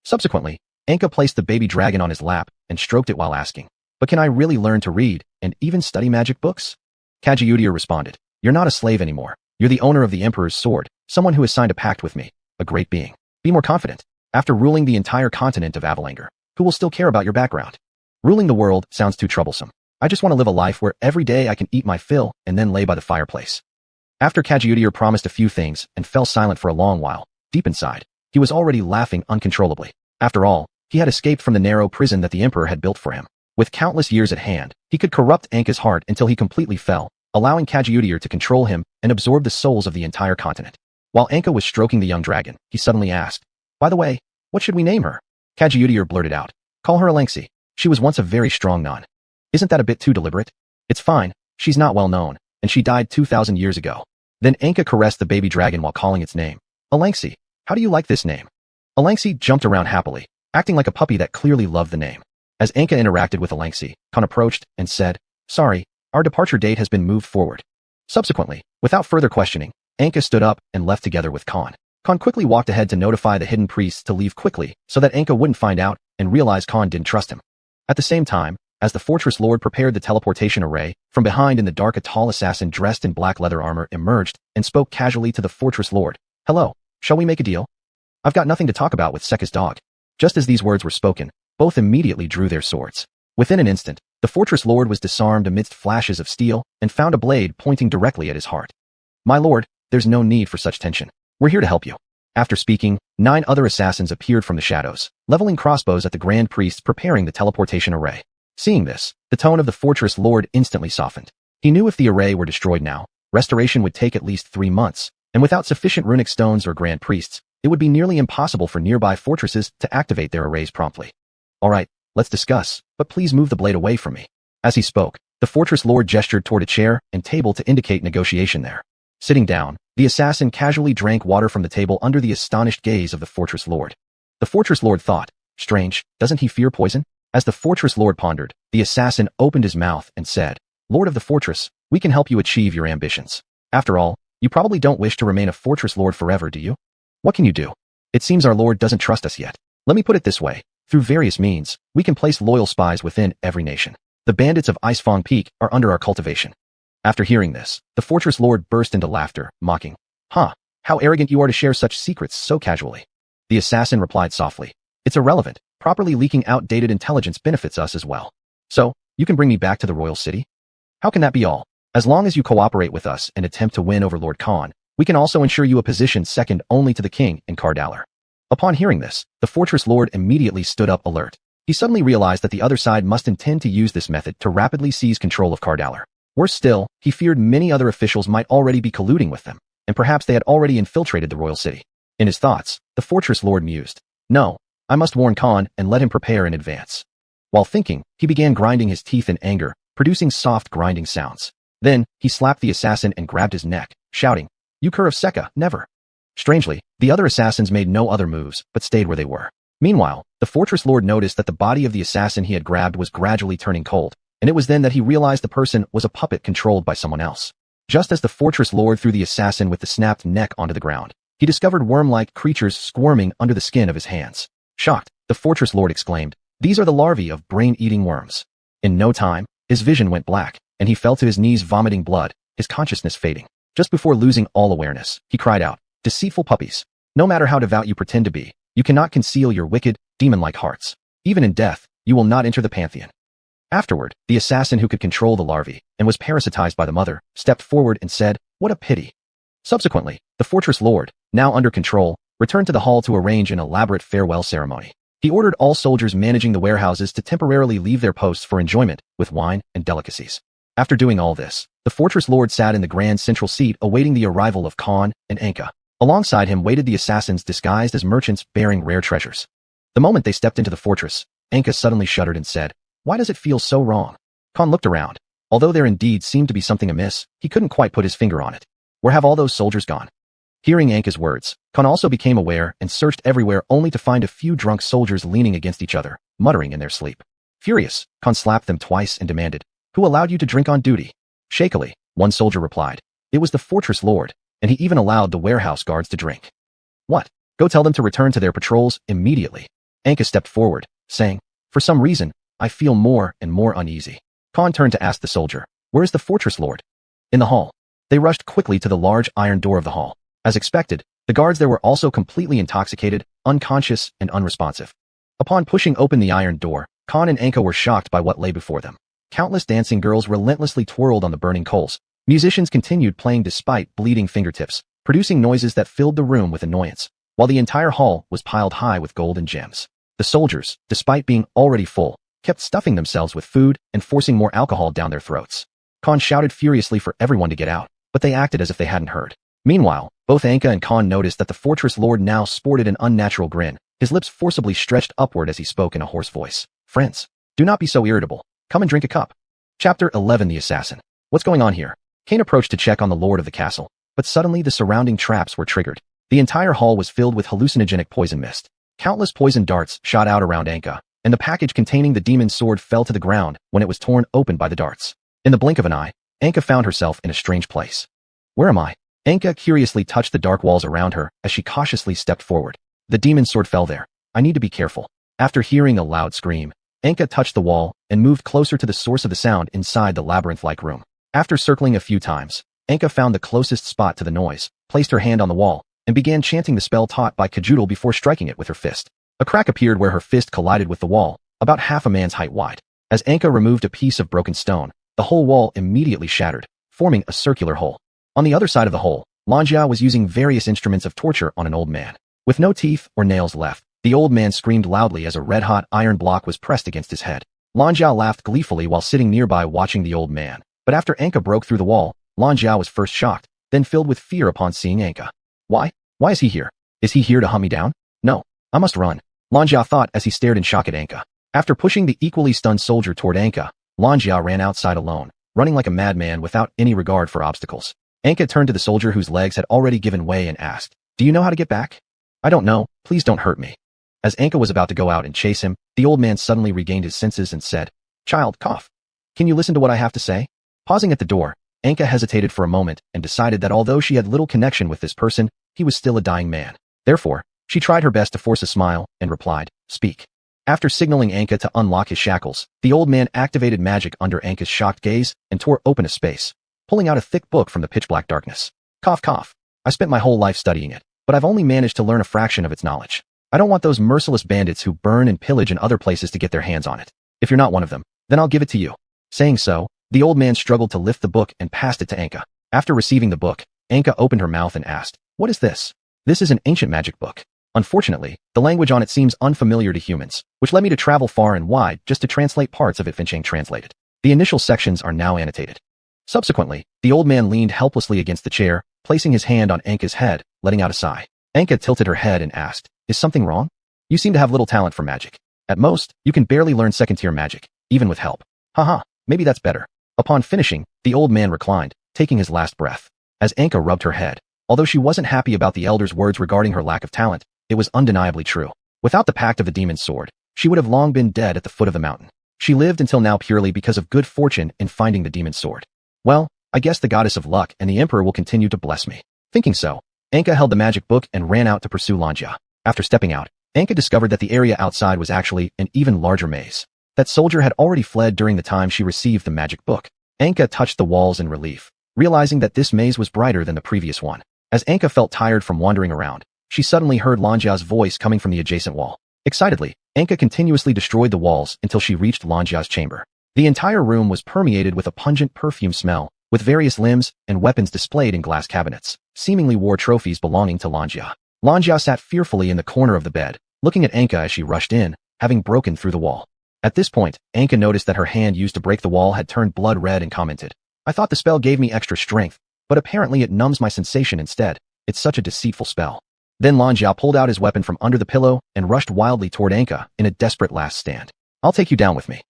Subsequently, Anka placed the baby dragon on his lap and stroked it while asking, but can I really learn to read and even study magic books? Kajudir responded, you're not a slave anymore. You're the owner of the Emperor's sword, someone who has signed a pact with me, a great being. Be more confident. After ruling the entire continent of Avalangar, who will still care about your background? Ruling the world sounds too troublesome. I just want to live a life where every day I can eat my fill and then lay by the fireplace. After Kajudir promised a few things and fell silent for a long while, deep inside, he was already laughing uncontrollably. After all, he had escaped from the narrow prison that the Emperor had built for him. With countless years at hand, he could corrupt Anka's heart until he completely fell, allowing Kajudir to control him and absorb the souls of the entire continent. While Anka was stroking the young dragon, he suddenly asked, by the way, what should we name her? Kajudir blurted out, call her Alengsi. She was once a very strong nun. Isn't that a bit too deliberate? It's fine, she's not well known, and she died 2,000 years ago. Then Anka caressed the baby dragon while calling its name. Alengsi, how do you like this name? Alengsi jumped around happily, acting like a puppy that clearly loved the name. As Anka interacted with Alengsi, Khan approached and said, sorry, our departure date has been moved forward. Subsequently, without further questioning, Anka stood up and left together with Khan. Khan quickly walked ahead to notify the hidden priests to leave quickly so that Anka wouldn't find out and realize Khan didn't trust him. At the same time, as the fortress lord prepared the teleportation array, from behind in the dark a tall assassin dressed in black leather armor emerged and spoke casually to the fortress lord. Hello, shall we make a deal? I've got nothing to talk about with Seka's dog. Just as these words were spoken, both immediately drew their swords. Within an instant, the fortress lord was disarmed amidst flashes of steel and found a blade pointing directly at his heart. My lord, there's no need for such tension. We're here to help you. After speaking, 9 other assassins appeared from the shadows, leveling crossbows at the grand priests preparing the teleportation array. Seeing this, the tone of the fortress lord instantly softened. He knew if the array were destroyed now, restoration would take at least 3 months, and without sufficient runic stones or grand priests, it would be nearly impossible for nearby fortresses to activate their arrays promptly. All right, let's discuss, but please move the blade away from me. As he spoke, the fortress lord gestured toward a chair and table to indicate negotiation there. Sitting down, the assassin casually drank water from the table under the astonished gaze of the fortress lord. The fortress lord thought, strange, doesn't he fear poison? As the fortress lord pondered, the assassin opened his mouth and said, Lord of the fortress, we can help you achieve your ambitions. After all, you probably don't wish to remain a fortress lord forever, do you? What can you do? It seems our lord doesn't trust us yet. Let me put it this way. Through various means, we can place loyal spies within every nation. The bandits of Icefang Peak are under our cultivation. After hearing this, the fortress lord burst into laughter, mocking. How arrogant you are to share such secrets so casually. The assassin replied softly. It's irrelevant. Properly leaking outdated intelligence benefits us as well. So, you can bring me back to the royal city? How can that be all? As long as you cooperate with us and attempt to win over Lord Khan, we can also ensure you a position second only to the king in Kardalar. Upon hearing this, the fortress lord immediately stood up alert. He suddenly realized that the other side must intend to use this method to rapidly seize control of Kardalar. Worse still, he feared many other officials might already be colluding with them, and perhaps they had already infiltrated the royal city. In his thoughts, the fortress lord mused. No, I must warn Khan and let him prepare in advance. While thinking, he began grinding his teeth in anger, producing soft grinding sounds. Then, he slapped the assassin and grabbed his neck, shouting, You cur of Seka, never. Strangely, the other assassins made no other moves, but stayed where they were. Meanwhile, the fortress lord noticed that the body of the assassin he had grabbed was gradually turning cold, and it was then that he realized the person was a puppet controlled by someone else. Just as the fortress lord threw the assassin with the snapped neck onto the ground, he discovered worm-like creatures squirming under the skin of his hands. Shocked, the fortress lord exclaimed, These are the larvae of brain-eating worms. In no time, his vision went black, and he fell to his knees vomiting blood, his consciousness fading. Just before losing all awareness, he cried out, Deceitful puppies. No matter how devout you pretend to be, you cannot conceal your wicked, demon-like hearts. Even in death, you will not enter the pantheon. Afterward, the assassin who could control the larvae, and was parasitized by the mother, stepped forward and said, What a pity. Subsequently, the fortress lord, now under control, returned to the hall to arrange an elaborate farewell ceremony. He ordered all soldiers managing the warehouses to temporarily leave their posts for enjoyment, with wine and delicacies. After doing all this, the fortress lord sat in the grand central seat awaiting the arrival of Khan and Anka. Alongside him waited the assassins disguised as merchants bearing rare treasures. The moment they stepped into the fortress, Anka suddenly shuddered and said, Why does it feel so wrong? Khan looked around. Although there indeed seemed to be something amiss, he couldn't quite put his finger on it. Where have all those soldiers gone? Hearing Anka's words, Khan also became aware and searched everywhere only to find a few drunk soldiers leaning against each other, muttering in their sleep. Furious, Khan slapped them twice and demanded, Who allowed you to drink on duty? Shakily, one soldier replied, It was the fortress lord, and he even allowed the warehouse guards to drink. What? Go tell them to return to their patrols immediately. Anka stepped forward, saying, For some reason, I feel more and more uneasy. Khan turned to ask the soldier, Where is the fortress lord? In the hall. They rushed quickly to the large iron door of the hall. As expected, the guards there were also completely intoxicated, unconscious, and unresponsive. Upon pushing open the iron door, Khan and Anka were shocked by what lay before them. Countless dancing girls relentlessly twirled on the burning coals. Musicians continued playing despite bleeding fingertips, producing noises that filled the room with annoyance, while the entire hall was piled high with gold and gems. The soldiers, despite being already full, kept stuffing themselves with food and forcing more alcohol down their throats. Khan shouted furiously for everyone to get out, but they acted as if they hadn't heard. Meanwhile, both Anka and Khan noticed that the fortress lord now sported an unnatural grin, his lips forcibly stretched upward as he spoke in a hoarse voice. Friends, do not be so irritable. Come and drink a cup. Chapter 11 The Assassin. What's going on here? Kane approached to check on the lord of the castle, but suddenly the surrounding traps were triggered. The entire hall was filled with hallucinogenic poison mist. Countless poison darts shot out around Anka, and the package containing the demon's sword fell to the ground when it was torn open by the darts. In the blink of an eye, Anka found herself in a strange place. Where am I? Anka curiously touched the dark walls around her as she cautiously stepped forward. The demon's sword fell there. I need to be careful. After hearing a loud scream, Anka touched the wall and moved closer to the source of the sound inside the labyrinth-like room. After circling a few times, Anka found the closest spot to the noise, placed her hand on the wall, and began chanting the spell taught by Kajudal before striking it with her fist. A crack appeared where her fist collided with the wall, about half a man's height wide. As Anka removed a piece of broken stone, the whole wall immediately shattered, forming a circular hole. On the other side of the hole, Lanjia was using various instruments of torture on an old man. With no teeth or nails left, the old man screamed loudly as a red-hot iron block was pressed against his head. Lanjia laughed gleefully while sitting nearby watching the old man. But after Anka broke through the wall, Lanjia was first shocked, then filled with fear upon seeing Anka. Why? Why is he here? Is he here to hunt me down? No. I must run, Lanjia thought as he stared in shock at Anka. After pushing the equally stunned soldier toward Anka, Lanjia ran outside alone, running like a madman without any regard for obstacles. Anka turned to the soldier whose legs had already given way and asked, "Do you know how to get back?" "I don't know, please don't hurt me." As Anka was about to go out and chase him, the old man suddenly regained his senses and said, "Child, cough. Can you listen to what I have to say?" Pausing at the door, Anka hesitated for a moment and decided that although she had little connection with this person, he was still a dying man. Therefore, she tried her best to force a smile and replied, "Speak." After signaling Anka to unlock his shackles, the old man activated magic under Anka's shocked gaze and tore open a space, pulling out a thick book from the pitch-black darkness. Cough, cough. I spent my whole life studying it, but I've only managed to learn a fraction of its knowledge. I don't want those merciless bandits who burn and pillage in other places to get their hands on it. If you're not one of them, then I'll give it to you. Saying so, the old man struggled to lift the book and passed it to Anka. After receiving the book, Anka opened her mouth and asked, "What is this?" "This is an ancient magic book. Unfortunately, the language on it seems unfamiliar to humans, which led me to travel far and wide just to translate parts of it Finchang translated. The initial sections are now annotated." Subsequently, the old man leaned helplessly against the chair, placing his hand on Anka's head, letting out a sigh. Anka tilted her head and asked, "Is something wrong? You seem to have little talent for magic. At most, you can barely learn second-tier magic, even with help. Haha, maybe that's better." Upon finishing, the old man reclined, taking his last breath. As Anka rubbed her head, although she wasn't happy about the elder's words regarding her lack of talent, it was undeniably true. Without the pact of the demon's sword, she would have long been dead at the foot of the mountain. She lived until now purely because of good fortune in finding the demon's sword. Well, I guess the goddess of luck and the emperor will continue to bless me. Thinking so, Anka held the magic book and ran out to pursue Lanjia. After stepping out, Anka discovered that the area outside was actually an even larger maze. That soldier had already fled during the time she received the magic book. Anka touched the walls in relief, realizing that this maze was brighter than the previous one. As Anka felt tired from wandering around, she suddenly heard Lanjia's voice coming from the adjacent wall. Excitedly, Anka continuously destroyed the walls until she reached Lanjia's chamber. The entire room was permeated with a pungent perfume smell, with various limbs and weapons displayed in glass cabinets, seemingly war trophies belonging to Lanjia. Lanjia sat fearfully in the corner of the bed, looking at Anka as she rushed in, having broken through the wall. At this point, Anka noticed that her hand used to break the wall had turned blood red and commented, "I thought the spell gave me extra strength, but apparently it numbs my sensation instead. It's such a deceitful spell." Then Lanjia pulled out his weapon from under the pillow and rushed wildly toward Anka in a desperate last stand. "I'll take you down with me."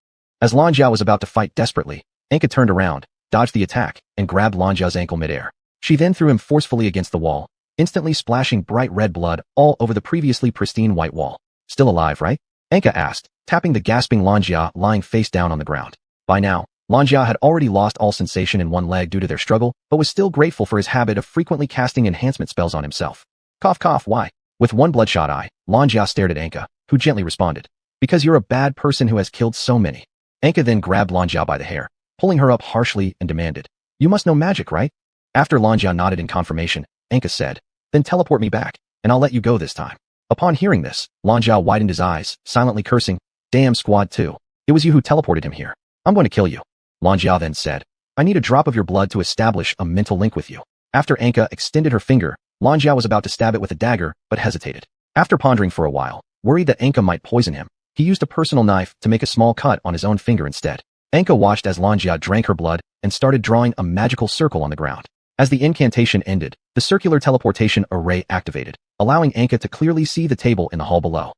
As Lanjia was about to fight desperately, Anka turned around, dodged the attack, and grabbed Lanjia's ankle midair. She then threw him forcefully against the wall, instantly splashing bright red blood all over the previously pristine white wall. "Still alive, right?" Anka asked, tapping the gasping Lanjia lying face down on the ground. By now, Lanjia had already lost all sensation in one leg due to their struggle, but was still grateful for his habit of frequently casting enhancement spells on himself. Cough, cough, why? With one bloodshot eye, Lanjia stared at Anka, who gently responded, "Because you're a bad person who has killed so many." Anka then grabbed Lanjia by the hair, pulling her up harshly and demanded, "You must know magic, right?" After Lanjia nodded in confirmation, Anka said, "Then teleport me back, and I'll let you go this time." Upon hearing this, Lanjia widened his eyes, silently cursing, "Damn squad 2. It was you who teleported him here. I'm going to kill you." Lanjia then said, "I need a drop of your blood to establish a mental link with you." After Anka extended her finger, Lanjia was about to stab it with a dagger, but hesitated. After pondering for a while, worried that Anka might poison him, he used a personal knife to make a small cut on his own finger instead. Anka watched as Lanjia drank her blood and started drawing a magical circle on the ground. As the incantation ended, the circular teleportation array activated, allowing Anka to clearly see the table in the hall below.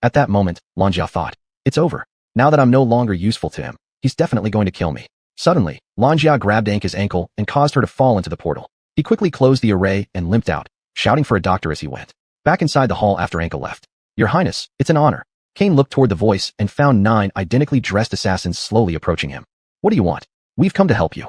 At that moment, Lanjia thought, "It's over. Now that I'm no longer useful to him, he's definitely going to kill me." Suddenly, Lanjia grabbed Anka's ankle and caused her to fall into the portal. He quickly closed the array and limped out, shouting for a doctor as he went. Back inside the hall after Anka left. "Your Highness, it's an honor." Cain looked toward the voice and found 9 identically dressed assassins slowly approaching him. "What do you want?" "We've come to help you."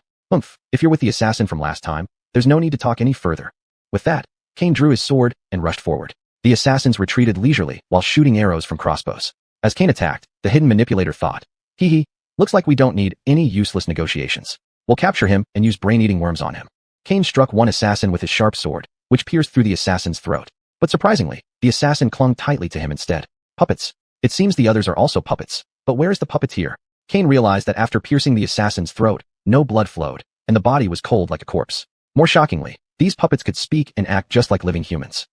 If you're with the assassin from last time, there's no need to talk any further." With that, Cain drew his sword and rushed forward. The assassins retreated leisurely while shooting arrows from crossbows. As Cain attacked, the hidden manipulator thought, "Hee, looks like we don't need any useless negotiations. We'll capture him and use brain-eating worms on him." Cain struck one assassin with his sharp sword, which pierced through the assassin's throat. But surprisingly, the assassin clung tightly to him instead. Puppets. It seems the others are also puppets. But where is the puppeteer? Cain realized that after piercing the assassin's throat, no blood flowed, and the body was cold like a corpse. More shockingly, these puppets could speak and act just like living humans.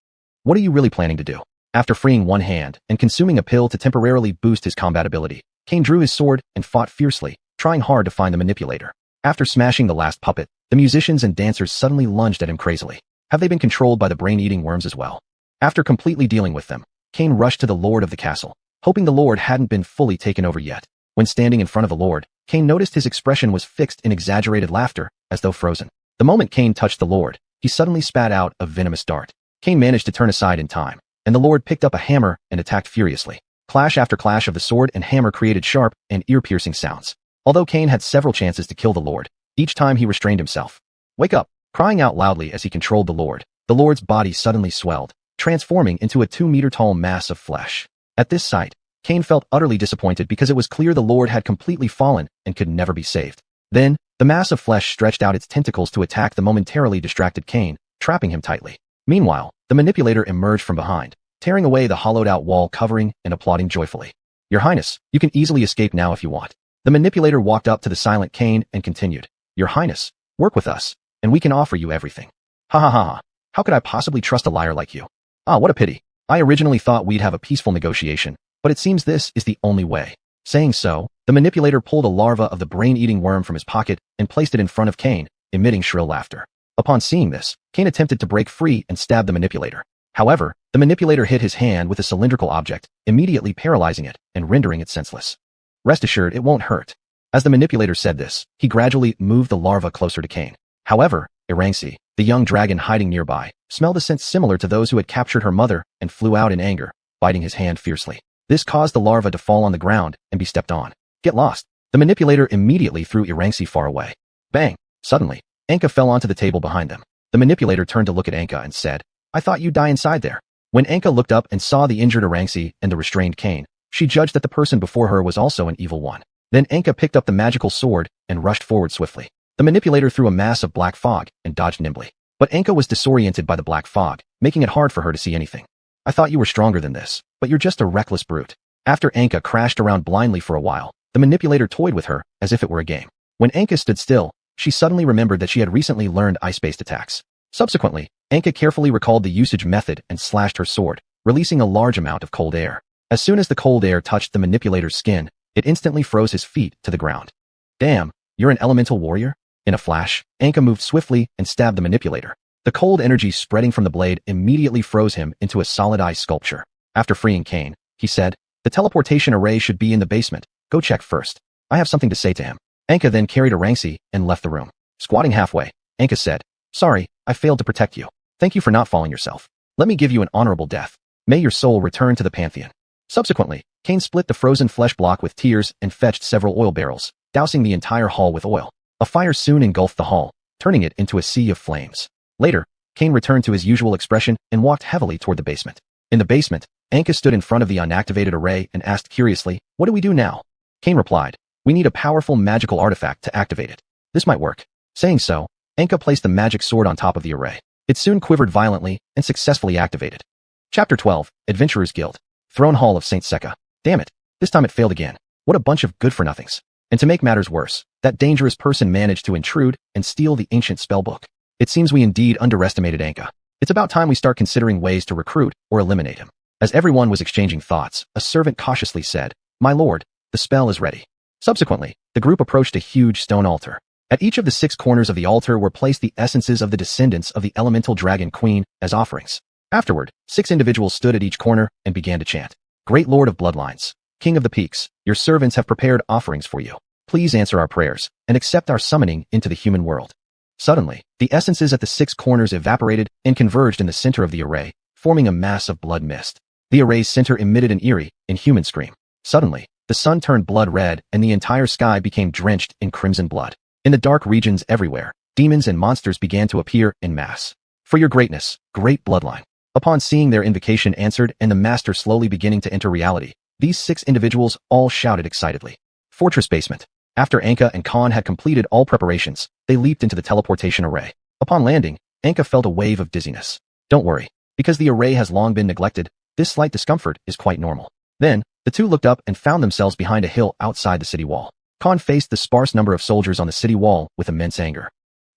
What are you really planning to do? After freeing one hand and consuming a pill to temporarily boost his combat ability, Cain drew his sword and fought fiercely, trying hard to find the manipulator. After smashing the last puppet, the musicians and dancers suddenly lunged at him crazily. Have they been controlled by the brain-eating worms as well? After completely dealing with them, Cain rushed to the lord of the castle, hoping the lord hadn't been fully taken over yet. When standing in front of the lord, Cain noticed his expression was fixed in exaggerated laughter, as though frozen. The moment Cain touched the lord, he suddenly spat out a venomous dart. Cain managed to turn aside in time, and the lord picked up a hammer and attacked furiously. Clash after clash of the sword and hammer created sharp and ear-piercing sounds. Although Cain had several chances to kill the lord, each time he restrained himself. Wake up! Crying out loudly as he controlled the lord's body suddenly swelled, transforming into a 2-meter-tall mass of flesh. At this sight, Cain felt utterly disappointed because it was clear the lord had completely fallen and could never be saved. Then, the mass of flesh stretched out its tentacles to attack the momentarily distracted Cain, trapping him tightly. Meanwhile, the manipulator emerged from behind, tearing away the hollowed-out wall covering and applauding joyfully. Your Highness, you can easily escape now if you want. The manipulator walked up to the silent Cain and continued, Your Highness, work with us, and we can offer you everything. Ha ha ha ha. How could I possibly trust a liar like you? Ah, what a pity. I originally thought we'd have a peaceful negotiation, but it seems this is the only way. Saying so, the manipulator pulled a larva of the brain-eating worm from his pocket and placed it in front of Cain, emitting shrill laughter. Upon seeing this, Cain attempted to break free and stab the manipulator. However, the manipulator hit his hand with a cylindrical object, immediately paralyzing it and rendering it senseless. Rest assured, it won't hurt. As the manipulator said this, he gradually moved the larva closer to Cain. However, Erangsi, the young dragon hiding nearby, smelled a scent similar to those who had captured her mother and flew out in anger, biting his hand fiercely. This caused the larva to fall on the ground and be stepped on. Get lost. The manipulator immediately threw Erangsi far away. Bang! Suddenly, Anka fell onto the table behind them. The manipulator turned to look at Anka and said, I thought you'd die inside there. When Anka looked up and saw the injured Erangsi and the restrained Cain, she judged that the person before her was also an evil one. Then Anka picked up the magical sword and rushed forward swiftly. The manipulator threw a mass of black fog and dodged nimbly. But Anka was disoriented by the black fog, making it hard for her to see anything. I thought you were stronger than this, but you're just a reckless brute. After Anka crashed around blindly for a while, the manipulator toyed with her as if it were a game. When Anka stood still, she suddenly remembered that she had recently learned ice-based attacks. Subsequently, Anka carefully recalled the usage method and slashed her sword, releasing a large amount of cold air. As soon as the cold air touched the manipulator's skin, it instantly froze his feet to the ground. Damn, you're an elemental warrior? In a flash, Anka moved swiftly and stabbed the manipulator. The cold energy spreading from the blade immediately froze him into a solid ice sculpture. After freeing Cain, he said, The teleportation array should be in the basement. Go check first. I have something to say to him. Anka then carried Erangsi and left the room. Squatting halfway, Anka said, Sorry, I failed to protect you. Thank you for not falling yourself. Let me give you an honorable death. May your soul return to the Pantheon. Subsequently, Cain split the frozen flesh block with tears and fetched several oil barrels, dousing the entire hall with oil. A fire soon engulfed the hall, turning it into a sea of flames. Later, Cain returned to his usual expression and walked heavily toward the basement. In the basement, Anka stood in front of the unactivated array and asked curiously, What do we do now? Cain replied, We need a powerful magical artifact to activate it. This might work. Saying so, Anka placed the magic sword on top of the array. It soon quivered violently and successfully activated. Chapter 12, Adventurers Guild. Throne Hall of Saint Seka. Damn it, this time it failed again. What a bunch of good-for-nothings. And to make matters worse, that dangerous person managed to intrude and steal the ancient spellbook. It seems we indeed underestimated Anka. It's about time we start considering ways to recruit or eliminate him. As everyone was exchanging thoughts, a servant cautiously said, My lord, the spell is ready. Subsequently, the group approached a huge stone altar. At each of the 6 corners of the altar were placed the essences of the descendants of the elemental dragon queen as offerings. Afterward, 6 individuals stood at each corner and began to chant. Great Lord of Bloodlines, King of the Peaks, your servants have prepared offerings for you. Please answer our prayers and accept our summoning into the human world. Suddenly, the essences at the 6 corners evaporated and converged in the center of the array, forming a mass of blood mist. The array's center emitted an eerie, inhuman scream. Suddenly, the sun turned blood red and the entire sky became drenched in crimson blood. In the dark regions everywhere, demons and monsters began to appear en masse. For your greatness, great bloodline. Upon seeing their invocation answered and the master slowly beginning to enter reality, these 6 individuals all shouted excitedly. Fortress basement. After Anka and Khan had completed all preparations, they leaped into the teleportation array. Upon landing, Anka felt a wave of dizziness. Don't worry. Because the array has long been neglected, this slight discomfort is quite normal. Then, the two looked up and found themselves behind a hill outside the city wall. Khan faced the sparse number of soldiers on the city wall with immense anger.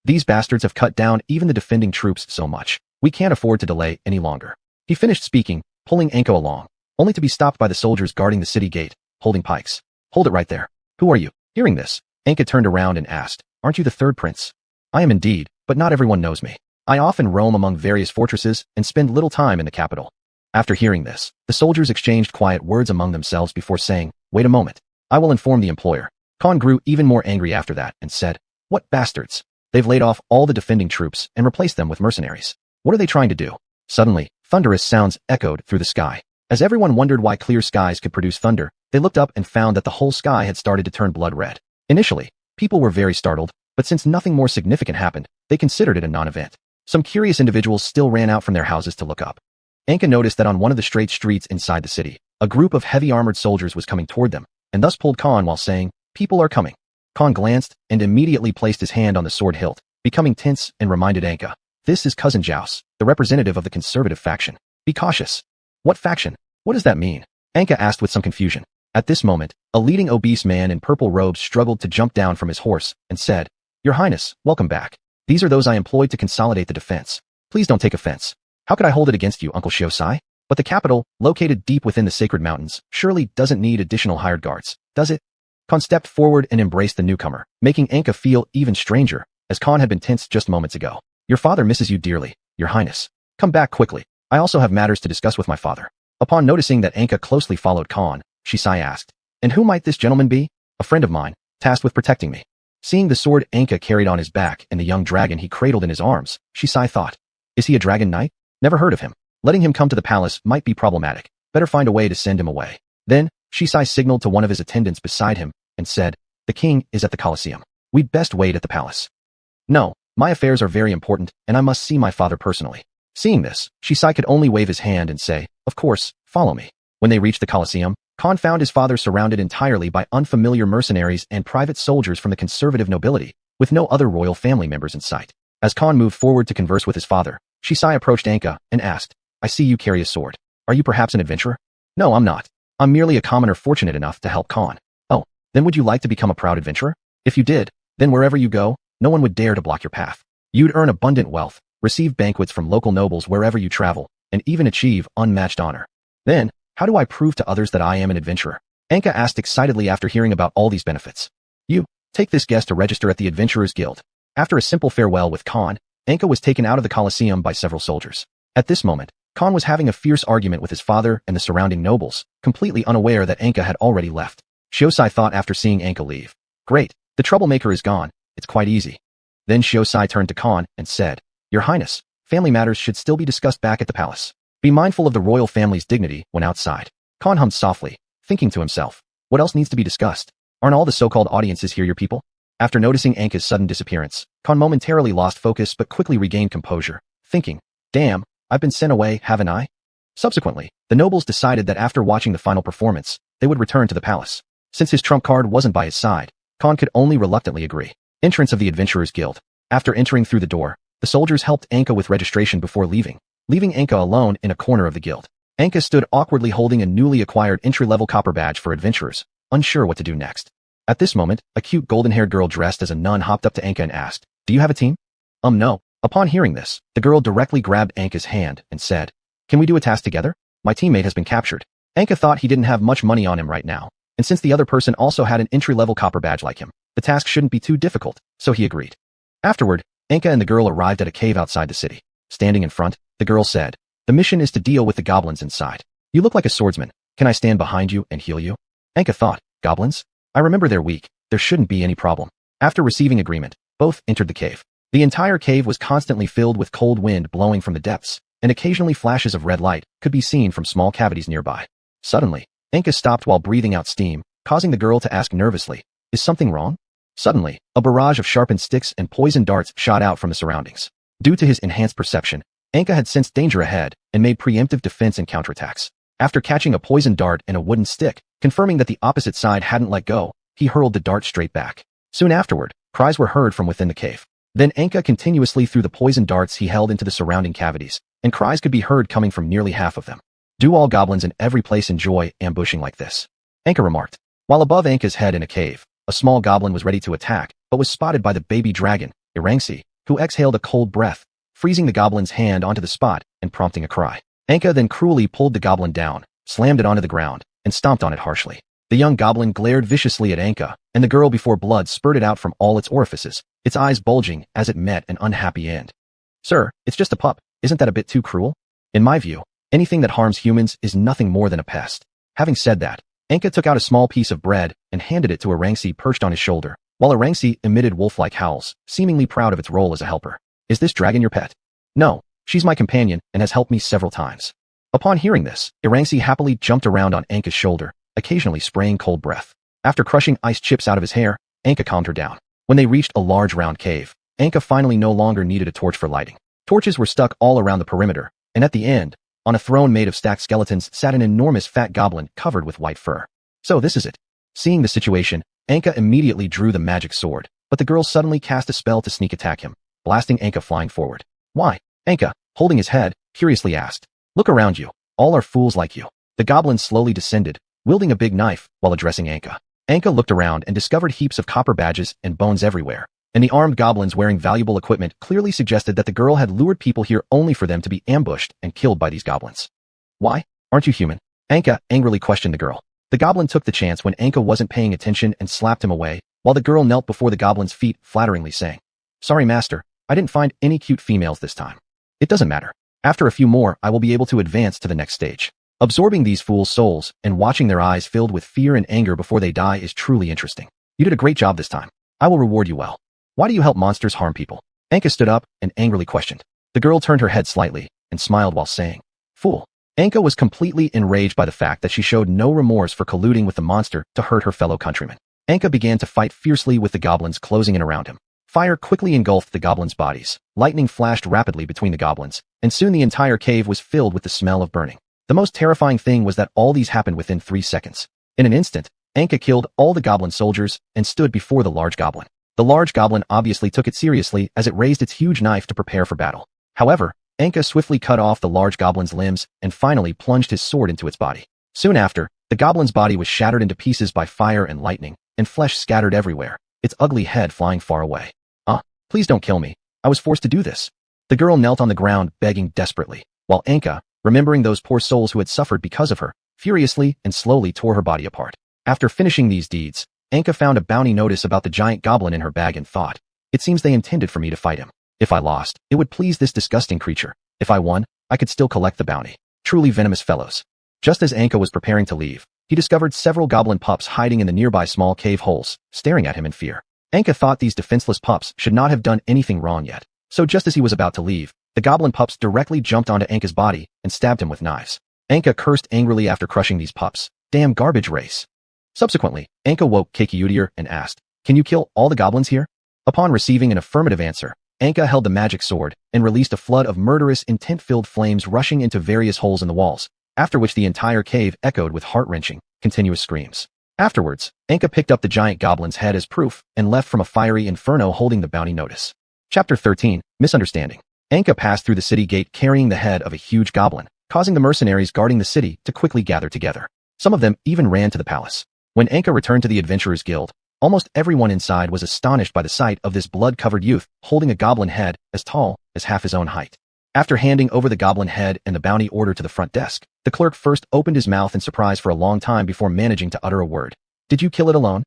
These bastards have cut down even the defending troops so much. We can't afford to delay any longer. He finished speaking, pulling Anka along, only to be stopped by the soldiers guarding the city gate, holding pikes. Hold it right there. Who are you? Hearing this, Anka turned around and asked, Aren't you the third prince? I am indeed, but not everyone knows me. I often roam among various fortresses and spend little time in the capital. After hearing this, the soldiers exchanged quiet words among themselves before saying, Wait a moment. I will inform the employer. Khan grew even more angry after that and said, What bastards? They've laid off all the defending troops and replaced them with mercenaries. What are they trying to do? Suddenly, thunderous sounds echoed through the sky. As everyone wondered why clear skies could produce thunder, they looked up and found that the whole sky had started to turn blood red. Initially, people were very startled, but since nothing more significant happened, they considered it a non-event. Some curious individuals still ran out from their houses to look up. Anka noticed that on one of the straight streets inside the city, a group of heavy armored soldiers was coming toward them, and thus pulled Khan while saying, People are coming. Khan glanced and immediately placed his hand on the sword hilt, becoming tense and reminded Anka, This is Cousin Joust, the representative of the conservative faction. Be cautious. What faction? What does that mean? Anka asked with some confusion. At this moment, a leading obese man in purple robes struggled to jump down from his horse and said, Your Highness, welcome back. These are those I employed to consolidate the defense. Please don't take offense. How could I hold it against you, Uncle xiuxian? But the capital, located deep within the sacred mountains, surely doesn't need additional hired guards, does it? Khan stepped forward and embraced the newcomer, making Anka feel even stranger, as Khan had been tense just moments ago. Your father misses you dearly, Your Highness. Come back quickly. I also have matters to discuss with my father. Upon noticing that Anka closely followed Khan, xiuxian asked, And who might this gentleman be? A friend of mine, tasked with protecting me. Seeing the sword Anka carried on his back and the young dragon he cradled in his arms, xiuxian thought, Is he a dragon knight? Never heard of him. Letting him come to the palace might be problematic. Better find a way to send him away. Then, xiuxian signaled to one of his attendants beside him and said, The king is at the Colosseum. We'd best wait at the palace. No, my affairs are very important, and I must see my father personally. Seeing this, xiuxian could only wave his hand and say, Of course, follow me. When they reached the Colosseum, Khan found his father surrounded entirely by unfamiliar mercenaries and private soldiers from the conservative nobility, with no other royal family members in sight. As Khan moved forward to converse with his father, xiuxian approached Anka and asked, I see you carry a sword. Are you perhaps an adventurer? No, I'm not. I'm merely a commoner fortunate enough to help Khan. Oh, then would you like to become a proud adventurer? If you did, then wherever you go, no one would dare to block your path. You'd earn abundant wealth, receive banquets from local nobles wherever you travel, and even achieve unmatched honor. Then, how do I prove to others that I am an adventurer? Anka asked excitedly after hearing about all these benefits. You, take this guest to register at the Adventurers Guild. After a simple farewell with Khan, Anka was taken out of the Colosseum by several soldiers. At this moment, Khan was having a fierce argument with his father and the surrounding nobles, completely unaware that Anka had already left. xiuxian thought after seeing Anka leave. Great, the troublemaker is gone. It's quite easy. Then xiuxian turned to Khan and said, Your Highness, family matters should still be discussed back at the palace. Be mindful of the royal family's dignity when outside. Khan hummed softly, thinking to himself, What else needs to be discussed? Aren't all the so-called audiences here your people? After noticing Anka's sudden disappearance, Khan momentarily lost focus but quickly regained composure, thinking, Damn, I've been sent away, haven't I? Subsequently, the nobles decided that after watching the final performance, they would return to the palace. Since his trump card wasn't by his side, Khan could only reluctantly agree. Entrance of the Adventurers Guild. After entering through the door, the soldiers helped Anka with registration before leaving Anka alone in a corner of the guild. Anka stood awkwardly holding a newly acquired entry-level copper badge for adventurers, unsure what to do next. At this moment, a cute golden-haired girl dressed as a nun hopped up to Anka and asked, Do you have a team? No. Upon hearing this, the girl directly grabbed Anka's hand and said, Can we do a task together? My teammate has been captured. Anka thought he didn't have much money on him right now, and since the other person also had an entry-level copper badge like him, the task shouldn't be too difficult, so he agreed. Afterward, Anka and the girl arrived at a cave outside the city. Standing in front, the girl said, The mission is to deal with the goblins inside. You look like a swordsman. Can I stand behind you and heal you? Anka thought, Goblins? I remember they're weak. There shouldn't be any problem. After receiving agreement, both entered the cave. The entire cave was constantly filled with cold wind blowing from the depths, and occasionally flashes of red light could be seen from small cavities nearby. Suddenly, Anka stopped while breathing out steam, causing the girl to ask nervously, Is something wrong? Suddenly, a barrage of sharpened sticks and poisoned darts shot out from the surroundings. Due to his enhanced perception, Anka had sensed danger ahead and made preemptive defense and counterattacks. After catching a poisoned dart and a wooden stick, confirming that the opposite side hadn't let go, he hurled the dart straight back. Soon afterward, cries were heard from within the cave. Then Anka continuously threw the poison darts he held into the surrounding cavities, and cries could be heard coming from nearly half of them. Do all goblins in every place enjoy ambushing like this? Anka remarked. While above Anka's head in a cave, a small goblin was ready to attack, but was spotted by the baby dragon, Erangsi, who exhaled a cold breath, freezing the goblin's hand onto the spot and prompting a cry. Anka then cruelly pulled the goblin down, slammed it onto the ground, and stomped on it harshly. The young goblin glared viciously at Anka, and the girl before blood spurted out from all its orifices, its eyes bulging as it met an unhappy end. Sir, it's just a pup. Isn't that a bit too cruel? In my view, anything that harms humans is nothing more than a pest. Having said that, Anka took out a small piece of bread and handed it to Erangsi perched on his shoulder, while Erangsi emitted wolf-like howls, seemingly proud of its role as a helper. Is this dragon your pet? No, she's my companion and has helped me several times. Upon hearing this, Erangsi happily jumped around on Anka's shoulder, occasionally spraying cold breath. After crushing ice chips out of his hair, Anka calmed her down. When they reached a large round cave, Anka finally no longer needed a torch for lighting. Torches were stuck all around the perimeter, and at the end, on a throne made of stacked skeletons sat an enormous fat goblin covered with white fur. So this is it. Seeing the situation, Anka immediately drew the magic sword, but the girl suddenly cast a spell to sneak attack him, blasting Anka flying forward. Why? Anka, holding his head, curiously asked. Look around you. All are fools like you. The goblin slowly descended, wielding a big knife while addressing Anka. Anka looked around and discovered heaps of copper badges and bones everywhere, and the armed goblins wearing valuable equipment clearly suggested that the girl had lured people here only for them to be ambushed and killed by these goblins. Why? Aren't you human? Anka angrily questioned the girl. The goblin took the chance when Anka wasn't paying attention and slapped him away, while the girl knelt before the goblin's feet flatteringly saying, Sorry master, I didn't find any cute females this time. It doesn't matter. After a few more I will be able to advance to the next stage. Absorbing these fools' souls and watching their eyes filled with fear and anger before they die is truly interesting. You did a great job this time. I will reward you well. Why do you help monsters harm people? Anka stood up and angrily questioned. The girl turned her head slightly and smiled while saying, Fool. Anka was completely enraged by the fact that she showed no remorse for colluding with the monster to hurt her fellow countrymen. Anka began to fight fiercely with the goblins closing in around him. Fire quickly engulfed the goblins' bodies, lightning flashed rapidly between the goblins, and soon the entire cave was filled with the smell of burning. The most terrifying thing was that all these happened within 3 seconds. In an instant, Anka killed all the goblin soldiers and stood before the large goblin. The large goblin obviously took it seriously as it raised its huge knife to prepare for battle. However, Anka swiftly cut off the large goblin's limbs and finally plunged his sword into its body. Soon after, the goblin's body was shattered into pieces by fire and lightning, and flesh scattered everywhere, its ugly head flying far away. Please don't kill me. I was forced to do this. The girl knelt on the ground begging desperately, while Anka, remembering those poor souls who had suffered because of her, furiously and slowly tore her body apart. After finishing these deeds, Anka found a bounty notice about the giant goblin in her bag and thought, It seems they intended for me to fight him. If I lost, it would please this disgusting creature. If I won, I could still collect the bounty. Truly venomous fellows. Just as Anka was preparing to leave, he discovered several goblin pups hiding in the nearby small cave holes, staring at him in fear. Anka thought these defenseless pups should not have done anything wrong yet. So just as he was about to leave, the goblin pups directly jumped onto Anka's body and stabbed him with knives. Anka cursed angrily after crushing these pups. Damn garbage race. Subsequently, Anka woke xiuxian and asked, Can you kill all the goblins here? Upon receiving an affirmative answer, Anka held the magic sword and released a flood of murderous, intent-filled flames rushing into various holes in the walls, after which the entire cave echoed with heart-wrenching, continuous screams. Afterwards, Anka picked up the giant goblin's head as proof and left from a fiery inferno holding the bounty notice. Chapter 13, Misunderstanding. Anka passed through the city gate carrying the head of a huge goblin, causing the mercenaries guarding the city to quickly gather together. Some of them even ran to the palace. When Anka returned to the Adventurers Guild, almost everyone inside was astonished by the sight of this blood-covered youth holding a goblin head as tall as half his own height. After handing over the goblin head and the bounty order to the front desk, the clerk first opened his mouth in surprise for a long time before managing to utter a word. Did you kill it alone?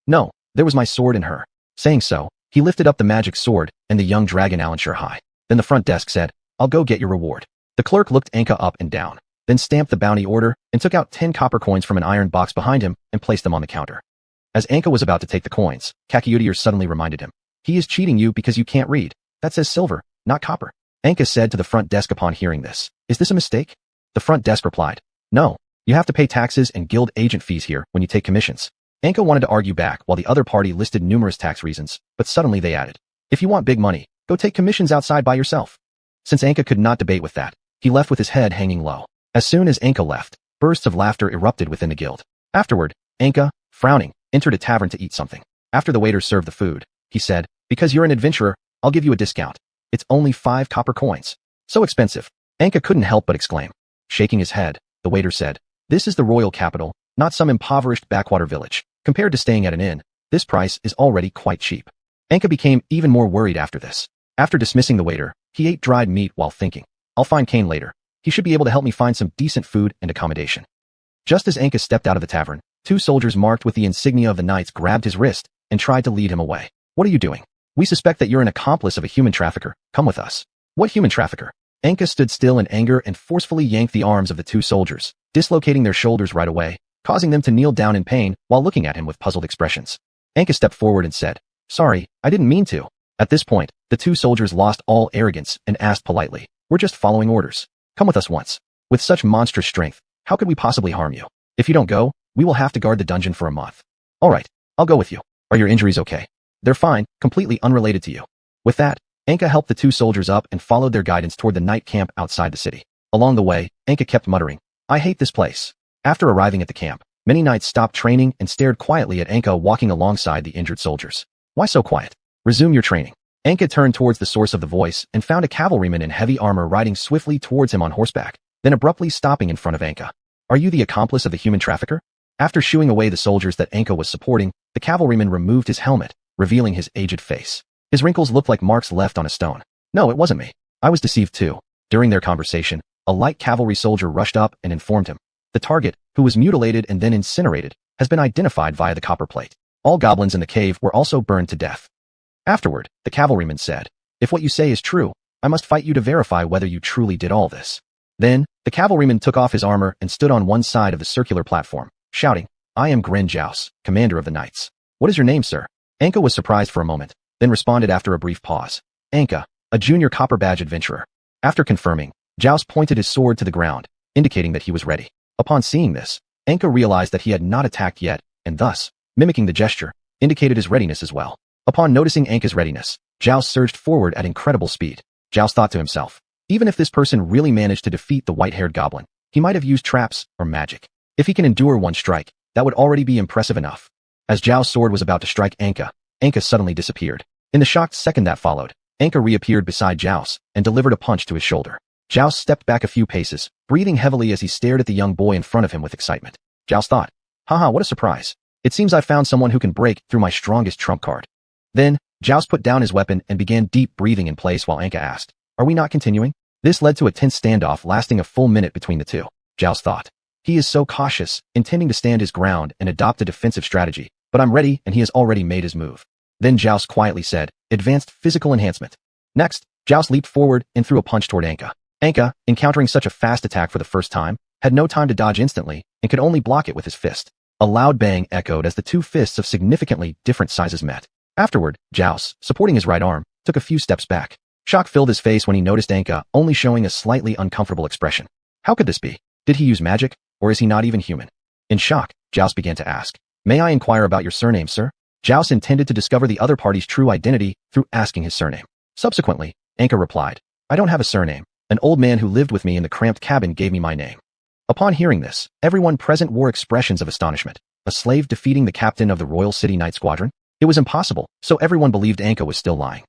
No, there was my sword in her. Saying so, he lifted up the magic sword and the young dragon Alanshire high. Then the front desk said, I'll go get your reward. The clerk looked Anka up and down, then stamped the bounty order and took out 10 copper coins from an iron box behind him and placed them on the counter. As Anka was about to take the coins, xiuxian suddenly reminded him, He is cheating you because you can't read. That says silver, not copper. Anka said to the front desk upon hearing this, Is this a mistake? The front desk replied, No, you have to pay taxes and guild agent fees here when you take commissions. Anka wanted to argue back while the other party listed numerous tax reasons, but suddenly they added, If you want big money, go take commissions outside by yourself. Since Anka could not debate with that, he left with his head hanging low. As soon as Anka left, bursts of laughter erupted within the guild. Afterward, Anka, frowning, entered a tavern to eat something. After the waiter served the food, he said, Because you're an adventurer, I'll give you a discount. It's only 5 copper coins. So expensive. Anka couldn't help but exclaim. Shaking his head, the waiter said, "This is the royal capital, not some impoverished backwater village. Compared to staying at an inn, this price is already quite cheap." Anka became even more worried after this. After dismissing the waiter, he ate dried meat while thinking, "I'll find Kane later. He should be able to help me find some decent food and accommodation." Just as Anka stepped out of the tavern, 2 soldiers marked with the insignia of the knights grabbed his wrist and tried to lead him away. "What are you doing? We suspect that you're an accomplice of a human trafficker. Come with us." "What human trafficker?" Anka stood still in anger and forcefully yanked the arms of the 2 soldiers, dislocating their shoulders right away, causing them to kneel down in pain while looking at him with puzzled expressions. Anka stepped forward and said, "Sorry, I didn't mean to." At this point, the 2 soldiers lost all arrogance and asked politely, "We're just following orders. Come with us once. With such monstrous strength, how could we possibly harm you? If you don't go, we will have to guard the dungeon for a month." "All right, I'll go with you. Are your injuries okay?" "They're fine, completely unrelated to you." With that, Anka helped the 2 soldiers up and followed their guidance toward the night camp outside the city. Along the way, Anka kept muttering, "I hate this place." After arriving at the camp, many knights stopped training and stared quietly at Anka walking alongside the injured soldiers. "Why so quiet? Resume your training." Anka turned towards the source of the voice and found a cavalryman in heavy armor riding swiftly towards him on horseback, then abruptly stopping in front of Anka. "Are you the accomplice of the human trafficker?" After shooing away the soldiers that Anka was supporting, the cavalryman removed his helmet, revealing his aged face. His wrinkles looked like marks left on a stone. "No, it wasn't me. I was deceived too." During their conversation, a light cavalry soldier rushed up and informed him. The target, who was mutilated and then incinerated, has been identified via the copper plate. All goblins in the cave were also burned to death. Afterward, the cavalryman said, "If what you say is true, I must fight you to verify whether you truly did all this." Then, the cavalryman took off his armor and stood on one side of the circular platform, shouting, "I am Gren Joust, commander of the knights." "What is your name, sir?" Anka was surprised for a moment, then responded after a brief pause. "Anka, a junior copper badge adventurer." After confirming, Joust pointed his sword to the ground, indicating that he was ready. Upon seeing this, Anka realized that he had not attacked yet, and thus, mimicking the gesture, indicated his readiness as well. Upon noticing Anka's readiness, Joust surged forward at incredible speed. Joust thought to himself, even if this person really managed to defeat the white-haired goblin, he might have used traps or magic. If he can endure one strike, that would already be impressive enough. As Joust's sword was about to strike Anka, Anka suddenly disappeared. In the shocked second that followed, Anka reappeared beside Joust and delivered a punch to his shoulder. Joust stepped back a few paces, breathing heavily as he stared at the young boy in front of him with excitement. Joust thought, "Haha, what a surprise. It seems I found someone who can break through my strongest trump card." Then, Joust put down his weapon and began deep breathing in place while Anka asked, "Are we not continuing?" This led to a tense standoff lasting a full minute between the two. Joust thought, "He is so cautious, intending to stand his ground and adopt a defensive strategy, but I'm ready and he has already made his move." Then Joust quietly said, "Advanced physical enhancement." Next, Joust leaped forward and threw a punch toward Anka. Anka, encountering such a fast attack for the first time, had no time to dodge instantly and could only block it with his fist. A loud bang echoed as the 2 fists of significantly different sizes met. Afterward, Joust, supporting his right arm, took a few steps back. Shock filled his face when he noticed Anka only showing a slightly uncomfortable expression. How could this be? Did he use magic, or is he not even human? In shock, Joust began to ask, "May I inquire about your surname, sir?" Joust intended to discover the other party's true identity through asking his surname. Subsequently, Anka replied, "I don't have a surname. An old man who lived with me in the cramped cabin gave me my name." Upon hearing this, everyone present wore expressions of astonishment. A slave defeating the captain of the Royal City Knight Squadron? It was impossible, so everyone believed Anka was still lying.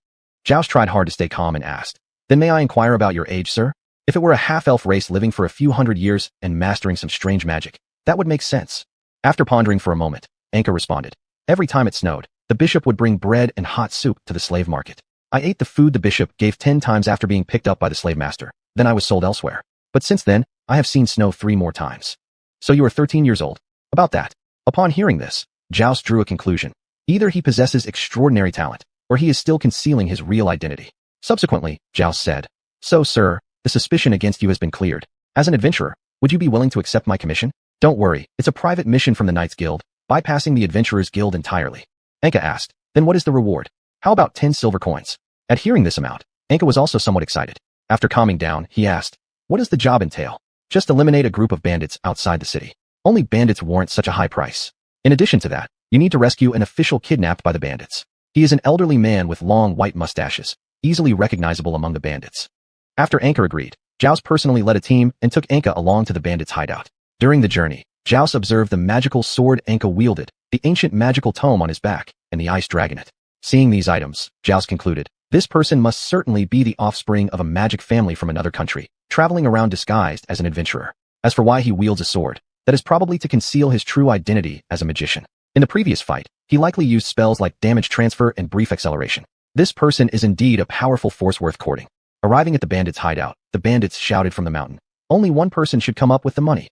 Joust tried hard to stay calm and asked, "Then may I inquire about your age, sir? If it were a half-elf race living for a few hundred years and mastering some strange magic, that would make sense." After pondering for a moment, Anka responded, "Every time it snowed, the bishop would bring bread and hot soup to the slave market. I ate the food the bishop gave 10 times after being picked up by the slave master. Then I was sold elsewhere. But since then, I have seen snow 3 more times." "So you are 13 years old?" "About that." Upon hearing this, Joust drew a conclusion. Either he possesses extraordinary talent, or he is still concealing his real identity. Subsequently, Joust said, "So, sir, the suspicion against you has been cleared. As an adventurer, would you be willing to accept my commission?" "Don't worry, it's a private mission from the Knights Guild, bypassing the Adventurers Guild entirely." Anka asked, "Then what is the reward?" "How about 10 silver coins?" At hearing this amount, Anka was also somewhat excited. After calming down, he asked, "What does the job entail?" "Just eliminate a group of bandits outside the city. Only bandits warrant such a high price. In addition to that, you need to rescue an official kidnapped by the bandits. He is an elderly man with long white mustaches, easily recognizable among the bandits." After Anka agreed, Joust personally led a team and took Anka along to the bandits' hideout. During the journey, Joust observed the magical sword Anka wielded, the ancient magical tome on his back, and the ice dragonet. Seeing these items, Joust concluded, This person must certainly be the offspring of a magic family from another country, traveling around disguised as an adventurer. As for why he wields a sword, that is probably to conceal his true identity as a magician. In the previous fight, he likely used spells like damage transfer and brief acceleration. This person is indeed a powerful force worth courting. Arriving at the bandits' hideout, the bandits shouted from the mountain. Only one person should come up with the money.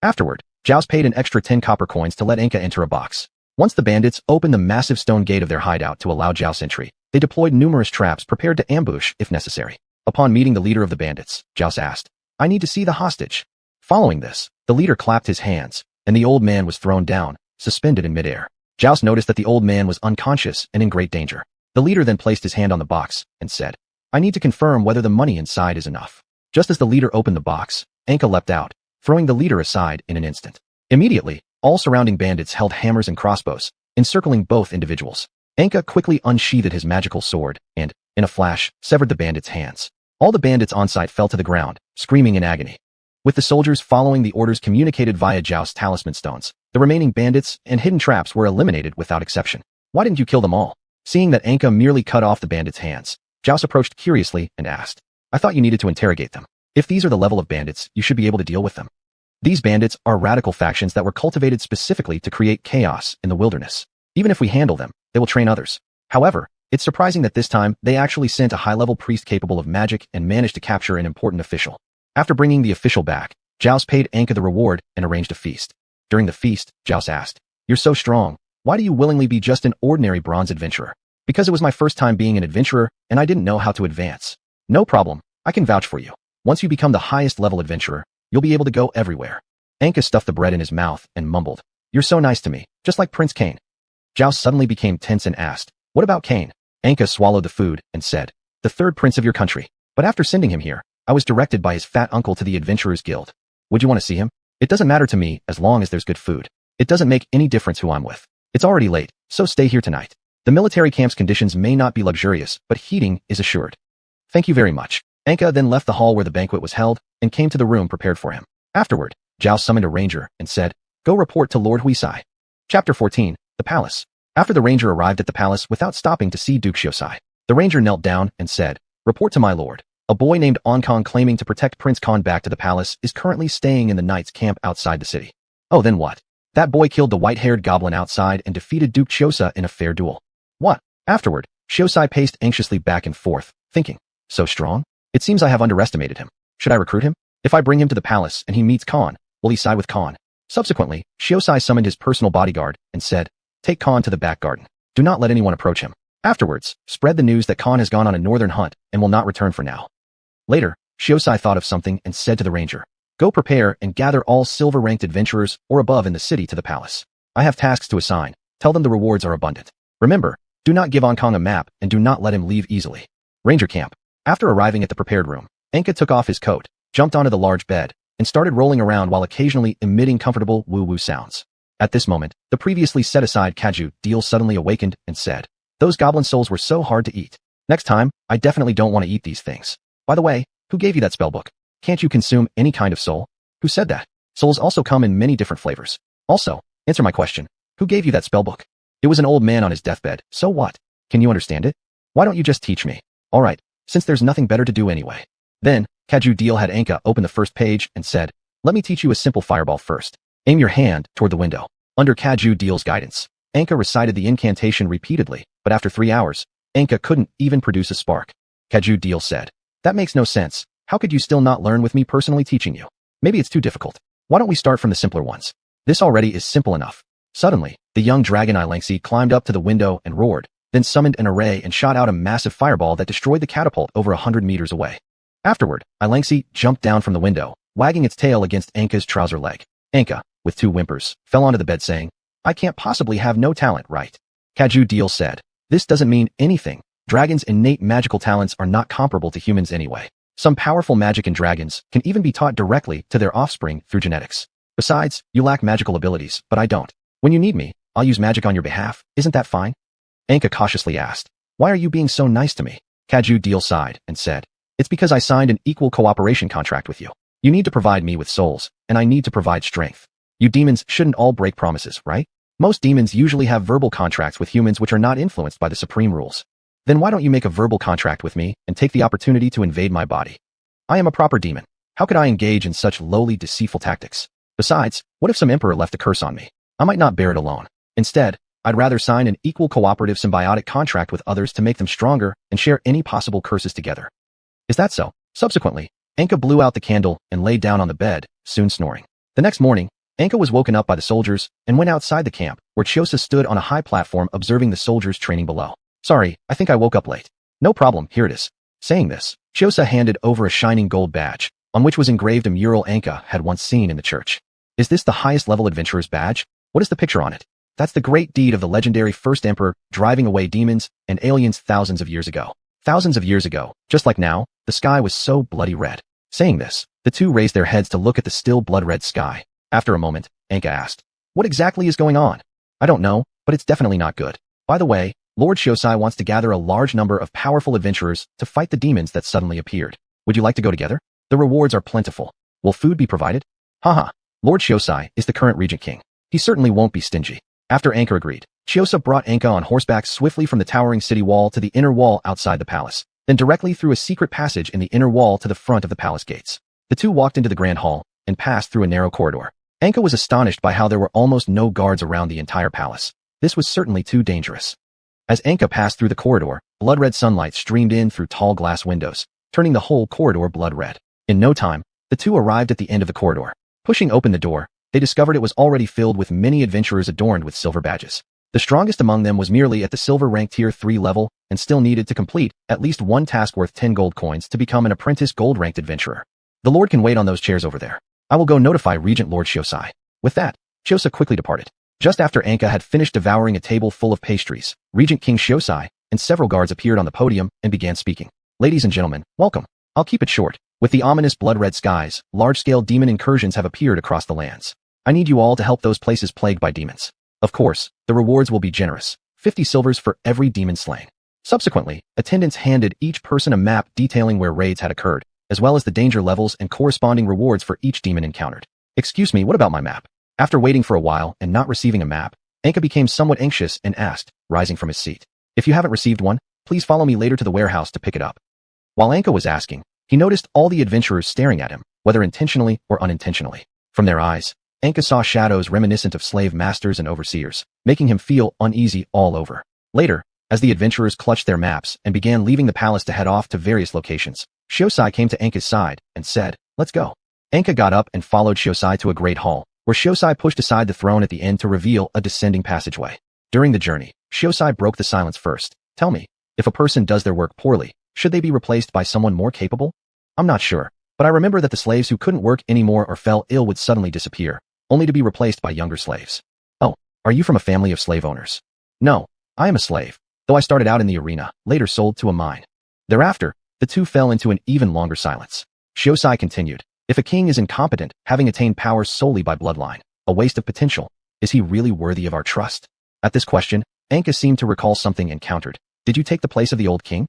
Afterward, Zhao's paid an extra 10 copper coins to let Enka enter a box. Once the bandits opened the massive stone gate of their hideout to allow Zhao's entry, they deployed numerous traps prepared to ambush if necessary. Upon meeting the leader of the bandits, Zhao asked, "I need to see the hostage." Following this, the leader clapped his hands, and the old man was thrown down, suspended in midair. Zhao noticed that the old man was unconscious and in great danger. The leader then placed his hand on the box and said, "I need to confirm whether the money inside is enough." Just as the leader opened the box, Enka leapt out, throwing the leader aside in an instant. Immediately, all surrounding bandits held hammers and crossbows, encircling both individuals. Enka quickly unsheathed his magical sword and, in a flash, severed the bandits' hands. All the bandits on site fell to the ground, screaming in agony. With the soldiers following the orders communicated via Zhao's talisman stones, the remaining bandits and hidden traps were eliminated without exception. "Why didn't you kill them all?" Seeing that Enka merely cut off the bandits' hands, Zhao approached curiously and asked, "I thought you needed to interrogate them. If these are the level of bandits, you should be able to deal with them." These bandits are radical factions that were cultivated specifically to create chaos in the wilderness. Even if we handle them, they will train others. However, it's surprising that this time they actually sent a high-level priest capable of magic and managed to capture an important official. After bringing the official back, Zhao paid Enka the reward and arranged a feast. During the feast, Zhao asked, "You're so strong. Why do you willingly be just an ordinary bronze adventurer?" "Because it was my first time being an adventurer, and I didn't know how to advance." "No problem. I can vouch for you. Once you become the highest level adventurer, you'll be able to go everywhere." Enka stuffed the bread in his mouth and mumbled, "You're so nice to me, just like Prince Cain." Zhao suddenly became tense and asked, "What about Cain?" Enka swallowed the food and said, "The third prince of your country. But after sending him here, I was directed by his fat uncle to the Adventurers Guild. Would you want to see him? It doesn't matter to me as long as there's good food. It doesn't make any difference who I'm with. It's already late, so stay here tonight. The military camp's conditions may not be luxurious, but heating is assured." "Thank you very much." Enka then left the hall where the banquet was held and came to the room prepared for him. Afterward, Zhao summoned a ranger and said, "Go report to Lord Wuxia." Chapter 14, The Palace. After the ranger arrived at the palace without stopping to see Duke Xiuxian, the ranger knelt down and said, "Report to my lord. A boy named Ankong claiming to protect Prince Khan back to the palace is currently staying in the knight's camp outside the city." "Oh, then what?" "That boy killed the white-haired goblin outside and defeated Duke Xiuxian in a fair duel." "What?" Afterward, Xiuxian paced anxiously back and forth, thinking, "So strong? It seems I have underestimated him. Should I recruit him? If I bring him to the palace and he meets Khan, will he side with Khan?" Subsequently, Xiuxian summoned his personal bodyguard and said, "Take Khan to the back garden. Do not let anyone approach him. Afterwards, spread the news that Khan has gone on a northern hunt and will not return for now." Later, Xiuxian thought of something and said to the ranger, "Go prepare and gather all silver-ranked adventurers or above in the city to the palace. I have tasks to assign. Tell them the rewards are abundant. Remember, do not give Ankong a map and do not let him leave easily." Ranger camp. After arriving at the prepared room, Enka took off his coat, jumped onto the large bed, and started rolling around while occasionally emitting comfortable woo-woo sounds. At this moment, the previously set-aside Kaju deal suddenly awakened and said, "Those goblin souls were so hard to eat. Next time, I definitely don't want to eat these things. By the way, who gave you that spellbook? Can't you consume any kind of soul?" "Who said that? Souls also come in many different flavors. Also, answer my question. Who gave you that spellbook?" "It was an old man on his deathbed, so what? Can you understand it? Why don't you just teach me?" "All right, since there's nothing better to do anyway." Then, Kaju Deal had Enka open the first page and said, "Let me teach you a simple fireball first. Aim your hand toward the window." Under Kaju Deal's guidance, Enka recited the incantation repeatedly, but after 3 hours, Enka couldn't even produce a spark. Kaju Deal said, "That makes no sense. How could you still not learn with me personally teaching you? Maybe it's too difficult. Why don't we start from the simpler ones? This already is simple enough." Suddenly, the young dragon Ilangxi climbed up to the window and roared, then summoned an array and shot out a massive fireball that destroyed the catapult over 100 meters away. Afterward, Ilangxi jumped down from the window, wagging its tail against Enka's trouser leg. Enka, with 2 whimpers, fell onto the bed saying, "I can't possibly have no talent, right?" Kaju Deal said, "This doesn't mean anything. Dragons' innate magical talents are not comparable to humans anyway. Some powerful magic in dragons can even be taught directly to their offspring through genetics. Besides, you lack magical abilities, but I don't. When you need me, I'll use magic on your behalf. Isn't that fine?" Enka cautiously asked, "Why are you being so nice to me?" Kaju Deal sighed and said, "It's because I signed an equal cooperation contract with you. You need to provide me with souls, and I need to provide strength. You demons shouldn't all break promises, right? Most demons usually have verbal contracts with humans which are not influenced by the supreme rules. Then why don't you make a verbal contract with me and take the opportunity to invade my body? I am a proper demon. How could I engage in such lowly, deceitful tactics? Besides, what if some emperor left a curse on me? I might not bear it alone. Instead, I'd rather sign an equal cooperative symbiotic contract with others to make them stronger and share any possible curses together. Is that so? Subsequently, Anka blew out the candle and lay down on the bed, soon snoring. The next morning, Anka was woken up by the soldiers and went outside the camp, where Xiosa stood on a high platform observing the soldiers training below. Sorry, I think I woke up late. No problem, here it is. Saying this, Xiosa handed over a shining gold badge, on which was engraved a mural Anka had once seen in the church. Is this the highest level adventurer's badge? What is the picture on it? That's the great deed of the legendary first emperor driving away demons and aliens thousands of years ago. Thousands of years ago, just like now, the sky was so bloody red. Saying this, the two raised their heads to look at the still blood-red sky. After a moment, Anka asked, "What exactly is going on?" "I don't know, but it's definitely not good. By the way, Lord Xiuxian wants to gather a large number of powerful adventurers to fight the demons that suddenly appeared. Would you like to go together? The rewards are plentiful. Will food be provided?" Haha, Lord Xiuxian is the current regent king. He certainly won't be stingy. After Anka agreed, Xiosa brought Anka on horseback swiftly from the towering city wall to the inner wall outside the palace, then directly through a secret passage in the inner wall to the front of the palace gates. The two walked into the grand hall and passed through a narrow corridor. Anka was astonished by how there were almost no guards around the entire palace. This was certainly too dangerous. As Anka passed through the corridor, blood-red sunlight streamed in through tall glass windows, turning the whole corridor blood-red. In no time, the two arrived at the end of the corridor. Pushing open the door, they discovered it was already filled with many adventurers adorned with silver badges. The strongest among them was merely at the silver rank tier 3 level and still needed to complete at least one task worth 10 gold coins to become an apprentice gold-ranked adventurer. The Lord can wait on those chairs over there. I will go notify Regent Lord Xiuxian. With that, Xiosa quickly departed. Just after Anka had finished devouring a table full of pastries, Regent King Xiuxian and several guards appeared on the podium and began speaking. "Ladies and gentlemen, welcome. I'll keep it short. With the ominous blood-red skies, large-scale demon incursions have appeared across the lands. I need you all to help those places plagued by demons. Of course, the rewards will be generous, 50 silvers for every demon slain." Subsequently, attendants handed each person a map detailing where raids had occurred, as well as the danger levels and corresponding rewards for each demon encountered. "Excuse me, what about my map?" After waiting for a while and not receiving a map, Anka became somewhat anxious and asked, rising from his seat, "If you haven't received one, please follow me later to the warehouse to pick it up." While Anka was asking, he noticed all the adventurers staring at him, whether intentionally or unintentionally. From their eyes, Anka saw shadows reminiscent of slave masters and overseers, making him feel uneasy all over. Later, as the adventurers clutched their maps and began leaving the palace to head off to various locations, Xiuxian came to Anka's side and said, "Let's go." Anka got up and followed Xiuxian to a great hall, where Xiuxian pushed aside the throne at the end to reveal a descending passageway. During the journey, Xiuxian broke the silence first. "Tell me, if a person does their work poorly, should they be replaced by someone more capable? I'm not sure, but I remember that the slaves who couldn't work anymore or fell ill would suddenly disappear, only to be replaced by younger slaves." "Oh, are you from a family of slave owners?" "No, I am a slave, though I started out in the arena, later sold to a mine." Thereafter, the two fell into an even longer silence. Xiuxian continued, "If a king is incompetent, having attained power solely by bloodline, a waste of potential, is he really worthy of our trust?" At this question, Anka seemed to recall something and countered, "Did you take the place of the old king?"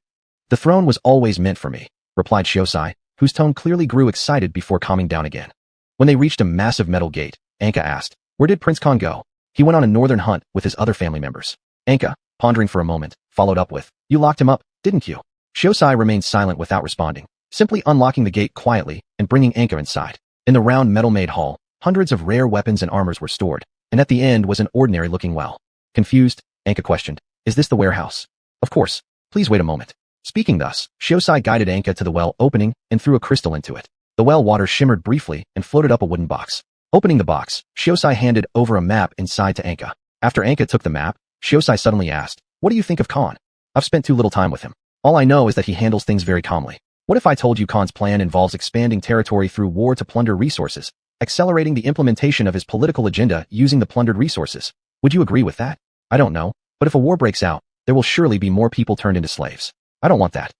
"The throne was always meant for me," replied Xiuxian, whose tone clearly grew excited before calming down again. When they reached a massive metal gate, Anka asked, "Where did Prince Khan go?" "He went on a northern hunt with his other family members." Anka, pondering for a moment, followed up with, "You locked him up, didn't you?" Xiuxian remained silent without responding, simply unlocking the gate quietly and bringing Anka inside. In the round metal-made hall, hundreds of rare weapons and armors were stored, and at the end was an ordinary-looking well. Confused, Anka questioned, "Is this the warehouse?" "Of course. Please wait a moment." Speaking thus, Xiuxian guided Anka to the well opening and threw a crystal into it. The well water shimmered briefly and floated up a wooden box. Opening the box, Xiuxian handed over a map inside to Anka. After Anka took the map, Xiuxian suddenly asked, "What do you think of Khan? I've spent too little time with him. All I know is that he handles things very calmly. What if I told you Khan's plan involves expanding territory through war to plunder resources, accelerating the implementation of his political agenda using the plundered resources? Would you agree with that? I don't know, but if a war breaks out, there will surely be more people turned into slaves. I don't want that."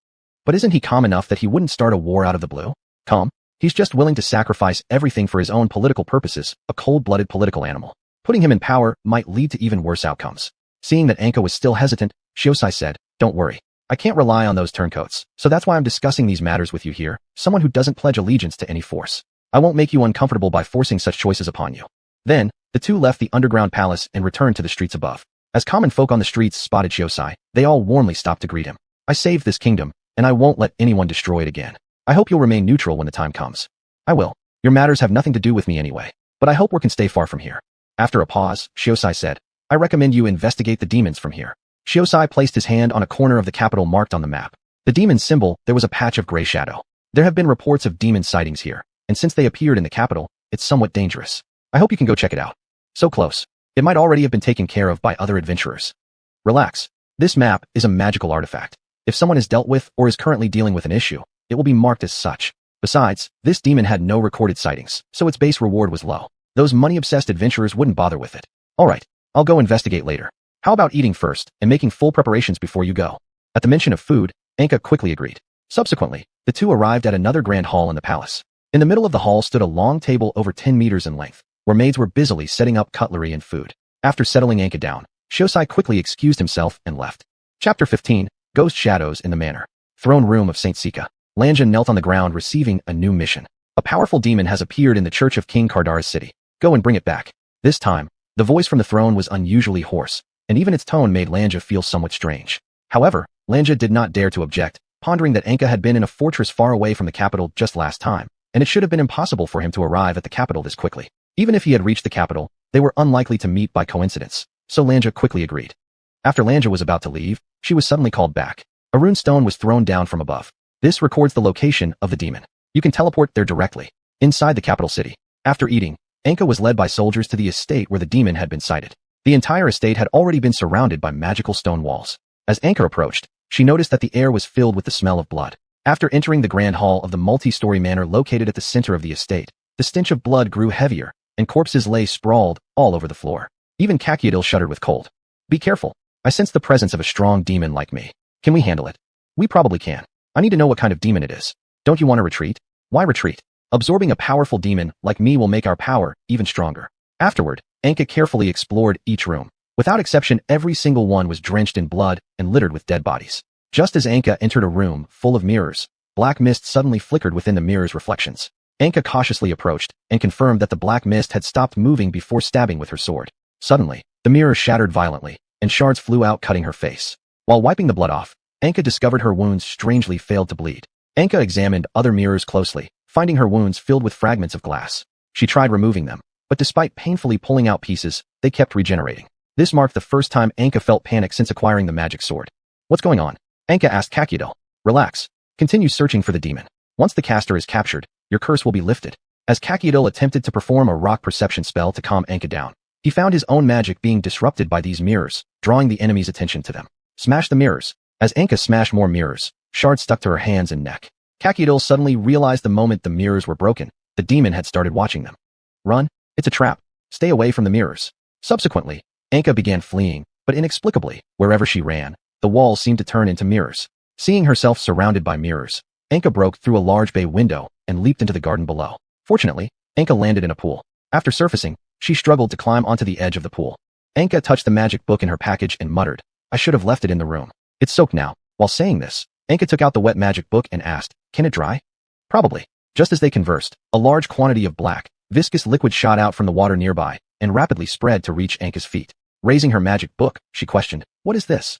"But isn't he calm enough that he wouldn't start a war out of the blue?" "Calm? He's just willing to sacrifice everything for his own political purposes, a cold-blooded political animal. Putting him in power might lead to even worse outcomes." Seeing that Anka was still hesitant, Xiuxian said, "Don't worry. I can't rely on those turncoats, so that's why I'm discussing these matters with you here, someone who doesn't pledge allegiance to any force. I won't make you uncomfortable by forcing such choices upon you." Then, the two left the underground palace and returned to the streets above. As common folk on the streets spotted Xiuxian, they all warmly stopped to greet him. I saved this kingdom, and I won't let anyone destroy it again. I hope you'll remain neutral when the time comes. I will. Your matters have nothing to do with me anyway, but I hope we can stay far from here. After a pause, Xiuxian said, I recommend you investigate the demons from here. Xiuxian placed his hand on a corner of the capital marked on the map. The demon symbol, there was a patch of gray shadow. There have been reports of demon sightings here, and since they appeared in the capital, it's somewhat dangerous. I hope you can go check it out. So close. It might already have been taken care of by other adventurers. Relax. This map is a magical artifact. If someone is dealt with or is currently dealing with an issue, it will be marked as such. Besides, this demon had no recorded sightings, so its base reward was low. Those money-obsessed adventurers wouldn't bother with it. Alright, I'll go investigate later. How about eating first and making full preparations before you go? At the mention of food, Anka quickly agreed. Subsequently, the two arrived at another grand hall in the palace. In the middle of the hall stood a long table over 10 meters in length, where maids were busily setting up cutlery and food. After settling Anka down, Xiuxian quickly excused himself and left. Chapter 15, Ghost Shadows in the Manor. Throne Room of Saint Sika. Lanja knelt on the ground receiving a new mission. A powerful demon has appeared in the church of King Kardara's city. Go and bring it back. This time, the voice from the throne was unusually hoarse, and even its tone made Lanja feel somewhat strange. However, Lanja did not dare to object, pondering that Anka had been in a fortress far away from the capital just last time, and it should have been impossible for him to arrive at the capital this quickly. Even if he had reached the capital, they were unlikely to meet by coincidence, so Lanja quickly agreed. After Lanja was about to leave, she was suddenly called back. A rune stone was thrown down from above. This records the location of the demon. You can teleport there directly, inside the capital city. After eating, Anka was led by soldiers to the estate where the demon had been sighted. The entire estate had already been surrounded by magical stone walls. As Anka approached, she noticed that the air was filled with the smell of blood. After entering the grand hall of the multi-story manor located at the center of the estate, the stench of blood grew heavier, and corpses lay sprawled all over the floor. Even Kakiadil shuddered with cold. Be careful. I sense the presence of a strong demon like me. Can we handle it? We probably can. I need to know what kind of demon it is. Don't you want to retreat? Why retreat? Absorbing a powerful demon like me will make our power even stronger. Afterward, Anka carefully explored each room. Without exception, every single one was drenched in blood and littered with dead bodies. Just as Anka entered a room full of mirrors, black mist suddenly flickered within the mirror's reflections. Anka cautiously approached and confirmed that the black mist had stopped moving before stabbing with her sword. Suddenly, the mirror shattered violently, and shards flew out cutting her face. While wiping the blood off, Anka discovered her wounds strangely failed to bleed. Anka examined other mirrors closely, finding her wounds filled with fragments of glass. She tried removing them, but despite painfully pulling out pieces, they kept regenerating. This marked the first time Anka felt panic since acquiring the magic sword. What's going on? Anka asked Kakiadil. Relax. Continue searching for the demon. Once the caster is captured, your curse will be lifted. As Kakiadil attempted to perform a rock perception spell to calm Anka down, he found his own magic being disrupted by these mirrors, drawing the enemy's attention to them. Smash the mirrors. As Anka smashed more mirrors, shards stuck to her hands and neck. Kakiadil suddenly realized the moment the mirrors were broken, the demon had started watching them. Run. It's a trap. Stay away from the mirrors. Subsequently, Anka began fleeing, but inexplicably, wherever she ran, the walls seemed to turn into mirrors. Seeing herself surrounded by mirrors, Anka broke through a large bay window and leaped into the garden below. Fortunately, Anka landed in a pool. After surfacing, she struggled to climb onto the edge of the pool. Anka touched the magic book in her package and muttered, I should have left it in the room. It's soaked now. While saying this, Anka took out the wet magic book and asked, can it dry? Probably. Just as they conversed, a large quantity of black, viscous liquid shot out from the water nearby and rapidly spread to reach Anka's feet. Raising her magic book, she questioned, what is this?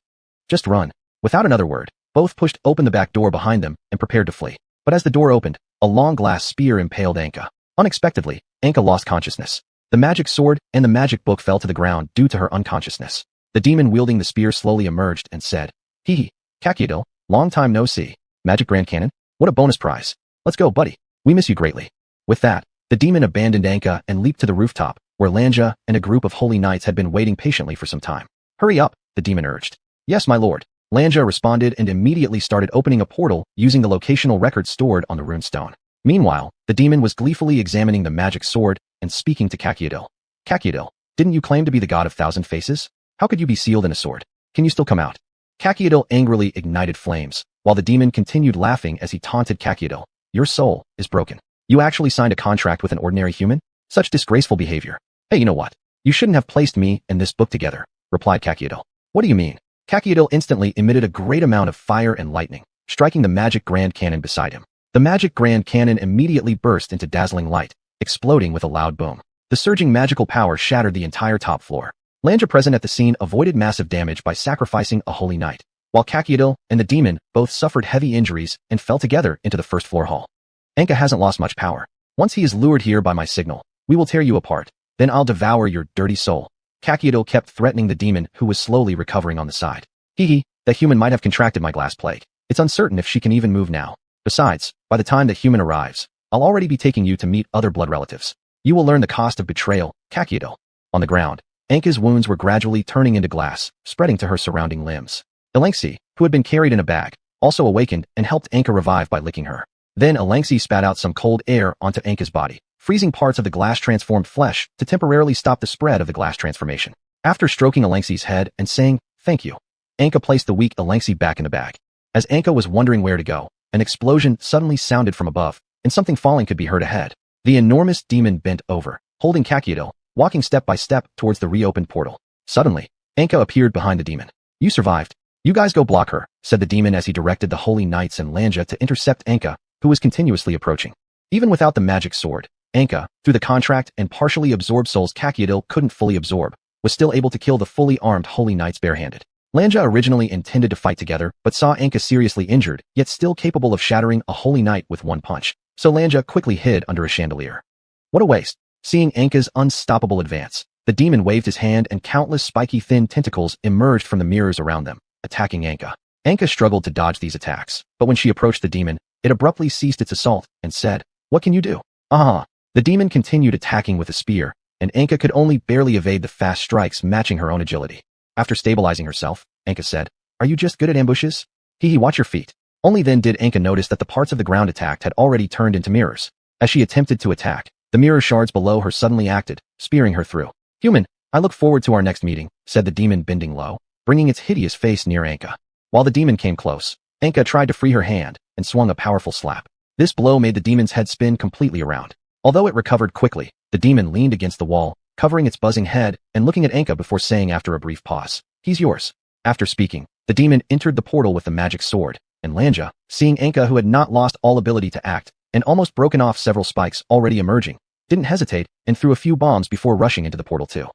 Just run. Without another word, both pushed open the back door behind them and prepared to flee. But as the door opened, a long glass spear impaled Anka. Unexpectedly, Anka lost consciousness. The magic sword and the magic book fell to the ground due to her unconsciousness. The demon wielding the spear slowly emerged and said, Hee, Kakiadil, long time no see. Magic Grand Cannon? What a bonus prize. Let's go, buddy. We miss you greatly. With that, the demon abandoned Anka and leaped to the rooftop, where Lanja and a group of holy knights had been waiting patiently for some time. Hurry up, the demon urged. Yes, my lord. Lanja responded and immediately started opening a portal using the locational record stored on the runestone. Meanwhile, the demon was gleefully examining the magic sword and speaking to Kakiadil. Kakiadil, didn't you claim to be the god of thousand faces? How could you be sealed in a sword? Can you still come out? Kakiadil angrily ignited flames, while the demon continued laughing as he taunted Kakiadil. Your soul is broken. You actually signed a contract with an ordinary human? Such disgraceful behavior. Hey, you know what? You shouldn't have placed me and this book together, replied Kakiadil. What do you mean? Kakiadil instantly emitted a great amount of fire and lightning, striking the magic grand cannon beside him. The magic grand cannon immediately burst into dazzling light, exploding with a loud boom. The surging magical power shattered the entire top floor. Lanja present at the scene avoided massive damage by sacrificing a holy knight. while Kakiadil and the demon both suffered heavy injuries and fell together into the first floor hall. Anka hasn't lost much power. Once he is lured here by my signal, we will tear you apart. Then I'll devour your dirty soul. Kakiadil kept threatening the demon who was slowly recovering on the side. That human might have contracted my glass plague. It's uncertain if she can even move now. Besides, by the time the human arrives, I'll already be taking you to meet other blood relatives. You will learn the cost of betrayal, Kakiadil. On the ground, Anka's wounds were gradually turning into glass, spreading to her surrounding limbs. Elangsi, who had been carried in a bag, also awakened and helped Anka revive by licking her. Then Elangsi spat out some cold air onto Anka's body, freezing parts of the glass-transformed flesh to temporarily stop the spread of the glass transformation. After stroking Elangsi's head and saying, "Thank you," Anka placed the weak Elangsi back in the bag. As Anka was wondering where to go, an explosion suddenly sounded from above, and something falling could be heard ahead. The enormous demon bent over, holding Kakiadil, walking step by step towards the reopened portal. Suddenly, Anka appeared behind the demon. "You survived. You guys go block her," said the demon as he directed the Holy Knights and Lanja to intercept Anka, who was continuously approaching. Even without the magic sword, Anka, through the contract and partially absorbed souls Kakiadil couldn't fully absorb, was still able to kill the fully armed Holy Knights barehanded. Lanja originally intended to fight together, but saw Anka seriously injured, yet still capable of shattering a Holy Knight with one punch, so Lanja quickly hid under a chandelier. What a waste. Seeing Anka's unstoppable advance, the demon waved his hand and countless spiky thin tentacles emerged from the mirrors around them, attacking Anka. Anka struggled to dodge these attacks, but when she approached the demon, it abruptly ceased its assault and said, "What can you do?" The demon continued attacking with a spear, and Anka could only barely evade the fast strikes matching her own agility. After stabilizing herself, Anka said, "Are you just good at ambushes? Watch your feet." Only then did Anka notice that the parts of the ground attacked had already turned into mirrors. As she attempted to attack, the mirror shards below her suddenly acted, spearing her through. "Human, I look forward to our next meeting," said the demon bending low, bringing its hideous face near Anka. While the demon came close, Anka tried to free her hand and swung a powerful slap. This blow made the demon's head spin completely around. Although it recovered quickly, the demon leaned against the wall, covering its buzzing head and looking at Anka before saying after a brief pause, "He's yours." After speaking, the demon entered the portal with the magic sword, and Lanja, seeing Anka who had not lost all ability to act and almost broken off several spikes already emerging, didn't hesitate and threw a few bombs before rushing into the portal too.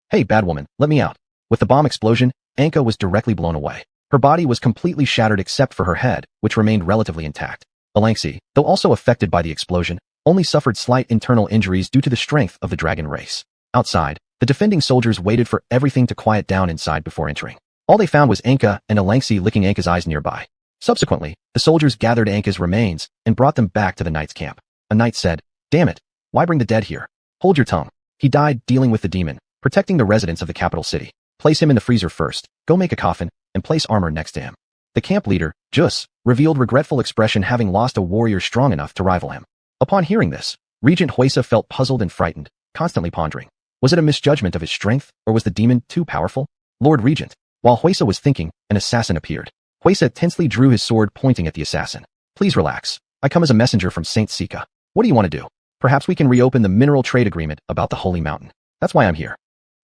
"Hey, bad woman, let me out." With the bomb explosion, Anka was directly blown away. Her body was completely shattered except for her head, which remained relatively intact. Elangsi, though also affected by the explosion, only suffered slight internal injuries due to the strength of the dragon race. Outside, the defending soldiers waited for everything to quiet down inside before entering. All they found was Anka and Elangsi licking Anka's eyes nearby. Subsequently, the soldiers gathered Anka's remains and brought them back to the knight's camp. A knight said, "Damn it, why bring the dead here? Hold your tongue." He died dealing with the demon, protecting the residents of the capital city. Place him in the freezer first, go make a coffin, and place armor next to him. The camp leader, Jus, revealed regretful expression having lost a warrior strong enough to rival him. Upon hearing this, Regent Huesa felt puzzled and frightened, constantly pondering. Was it a misjudgment of his strength, or was the demon too powerful? Lord Regent. While Huesa was thinking, an assassin appeared. Huesa tensely drew his sword pointing at the assassin. "Please relax. I come as a messenger from Saint Sika. What do you want to do? Perhaps we can reopen the mineral trade agreement about the Holy Mountain. That's why I'm here.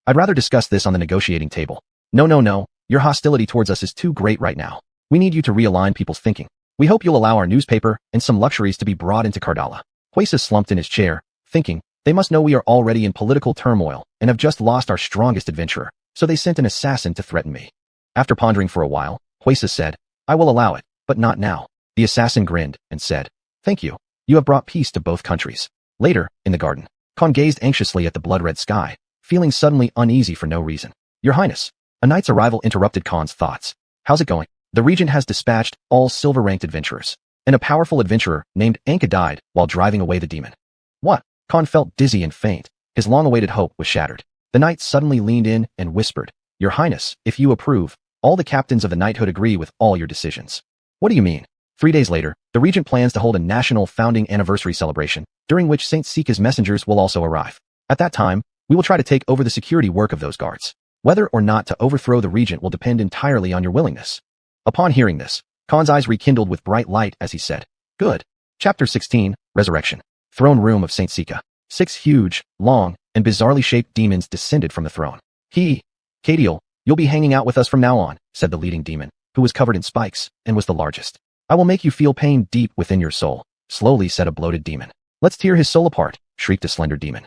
I'd rather discuss this on the negotiating table." No. Your hostility towards us is too great right now. We need you to realign people's thinking. We hope you'll allow our newspaper and some luxuries to be brought into Kardala. Huesa slumped in his chair, thinking, they must know we are already in political turmoil and have just lost our strongest adventurer, so they sent an assassin to threaten me. After pondering for a while, Huesa said, "I will allow it, but not now." The assassin grinned and said, "Thank you. You have brought peace to both countries." Later, in the garden, Khan gazed anxiously at the blood-red sky, feeling suddenly uneasy for no reason. "Your Highness." A knight's arrival interrupted Khan's thoughts. "How's it going?" The regent has dispatched all silver-ranked adventurers, and a powerful adventurer named Anka died while driving away the demon. What? Khan felt dizzy and faint. His long-awaited hope was shattered. The knight suddenly leaned in and whispered, "Your Highness, if you approve, all the captains of the knighthood agree with all your decisions." "What do you mean?" 3 days later, the regent plans to hold a national founding anniversary celebration, during which Saint Sika's messengers will also arrive. At that time, we will try to take over the security work of those guards. Whether or not to overthrow the regent will depend entirely on your willingness. Upon hearing this, Khan's eyes rekindled with bright light as he said, "Good." Chapter 16, Resurrection. Throne Room of Saint Sika. 6 huge, long, and bizarrely shaped demons descended from the throne. "Cadiel, you'll be hanging out with us from now on," said the leading demon, who was covered in spikes and was the largest. "I will make you feel pain deep within your soul," slowly said a bloated demon. "Let's tear his soul apart," shrieked a slender demon.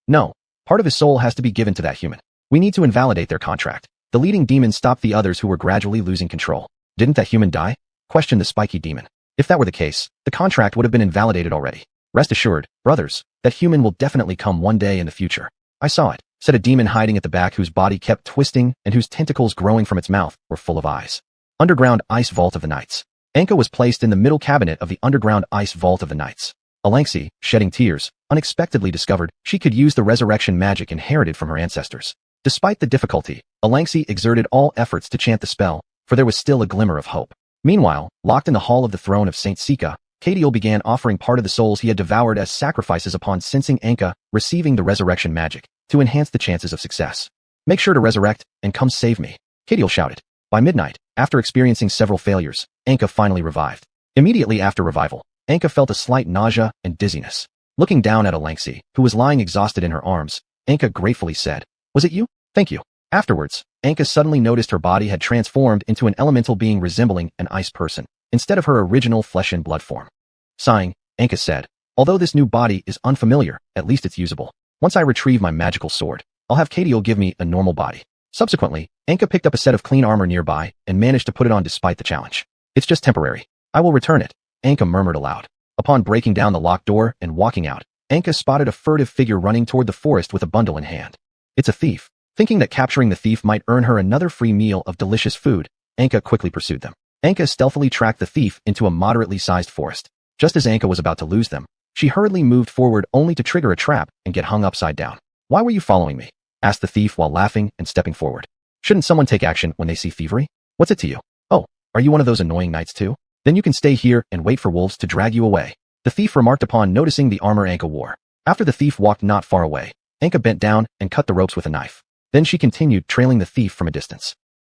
"No, part of his soul has to be given to that human. We need to invalidate their contract." The leading demon stopped the others who were gradually losing control. Didn't that human die? Questioned the spiky demon. If that were the case, the contract would have been invalidated already. Rest assured, brothers, that human will definitely come one day in the future. I saw it, said a demon hiding at the back whose body kept twisting and whose tentacles growing from its mouth were full of eyes. Underground Ice Vault of the Knights. Anka was placed in the middle cabinet of the underground Ice Vault of the Knights. Alangsi, shedding tears, unexpectedly discovered she could use the resurrection magic inherited from her ancestors. Despite the difficulty, Alangsi exerted all efforts to chant the spell, for there was still a glimmer of hope. Meanwhile, locked in the hall of the throne of Saint Sika, Cadiel began offering part of the souls he had devoured as sacrifices upon sensing Anka receiving the resurrection magic to enhance the chances of success. Make sure to resurrect and come save me, Cadiel shouted. By midnight, after experiencing several failures, Anka finally revived. Immediately after revival, Anka felt a slight nausea and dizziness. Looking down at Alangsi, who was lying exhausted in her arms, Anka gratefully said, "Was it you? Thank you." Afterwards, Anka suddenly noticed her body had transformed into an elemental being resembling an ice person, instead of her original flesh and blood form. Sighing, Anka said, "Although this new body is unfamiliar, at least it's usable. Once I retrieve my magical sword, I'll have Cadiel give me a normal body." Subsequently, Anka picked up a set of clean armor nearby and managed to put it on despite the challenge. "It's just temporary. I will return it," Anka murmured aloud. Upon breaking down the locked door and walking out, Anka spotted a furtive figure running toward the forest with a bundle in hand. "It's a thief." Thinking that capturing the thief might earn her another free meal of delicious food, Anka quickly pursued them. Anka stealthily tracked the thief into a moderately sized forest. Just as Anka was about to lose them, she hurriedly moved forward only to trigger a trap and get hung upside down. "Why were you following me?" asked the thief while laughing and stepping forward. "Shouldn't someone take action when they see thievery? What's it to you? Oh, are you one of those annoying knights too? Then you can stay here and wait for wolves to drag you away," the thief remarked upon noticing the armor Anka wore. After the thief walked not far away, Anka bent down and cut the ropes with a knife. Then she continued trailing the thief from a distance.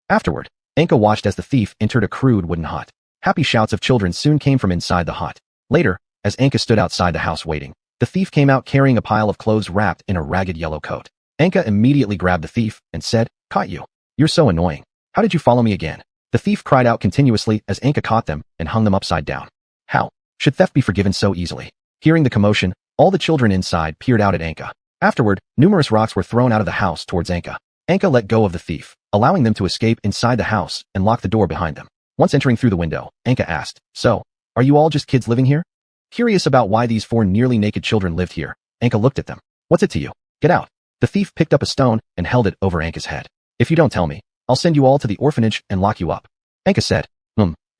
Afterward, Anka watched as the thief entered a crude wooden hut. Happy shouts of children soon came from inside the hut. Later, as Anka stood outside the house waiting, the thief came out carrying a pile of clothes wrapped in a ragged yellow coat. Anka immediately grabbed the thief and said, "Caught you. You're so annoying. How did you follow me again?" The thief cried out continuously as Anka caught them and hung them upside down. How should theft be forgiven so easily? Hearing the commotion, all the children inside peered out at Anka. Afterward, numerous rocks were thrown out of the house towards Anka. Anka let go of the thief, allowing them to escape inside the house and lock the door behind them. Once entering through the window, Anka asked, "So, are you all just kids living here?" Curious about why these four nearly naked children lived here, Anka looked at them. "What's it to you? Get out." The thief picked up a stone and held it over Anka's head. "If you don't tell me, I'll send you all to the orphanage and lock you up." Anka said,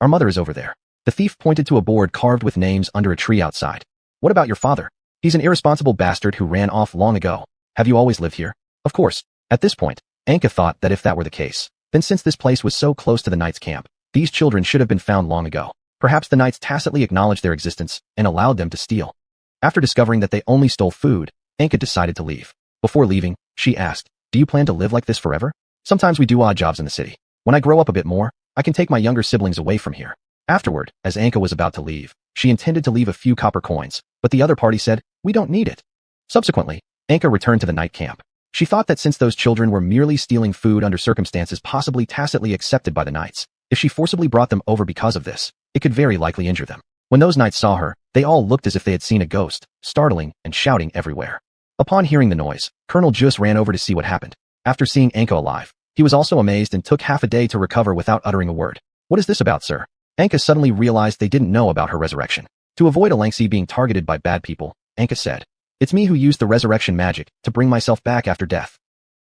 Our mother is over there." The thief pointed to a board carved with names under a tree outside. "What about your father? He's an irresponsible bastard who ran off long ago. Have you always lived here?" Of course. At this point, Anka thought that if that were the case, then since this place was so close to the Knights' camp, these children should have been found long ago. Perhaps the Knights tacitly acknowledged their existence and allowed them to steal. After discovering that they only stole food, Anka decided to leave. Before leaving, she asked, "Do you plan to live like this forever?" "Sometimes we do odd jobs in the city. When I grow up a bit more, I can take my younger siblings away from here." Afterward, as Anka was about to leave, she intended to leave a few copper coins, but the other party said, "We don't need it." Subsequently, Anka returned to the night camp. She thought that since those children were merely stealing food under circumstances possibly tacitly accepted by the Knights, if she forcibly brought them over because of this, it could very likely injure them. When those Knights saw her, they all looked as if they had seen a ghost, startling and shouting everywhere. Upon hearing the noise, Colonel Jus ran over to see what happened. After seeing Anka alive, he was also amazed and took half a day to recover without uttering a word. "What is this about, sir?" Anka suddenly realized they didn't know about her resurrection. To avoid Alangsi being targeted by bad people, Anka said, "It's me who used the resurrection magic to bring myself back after death."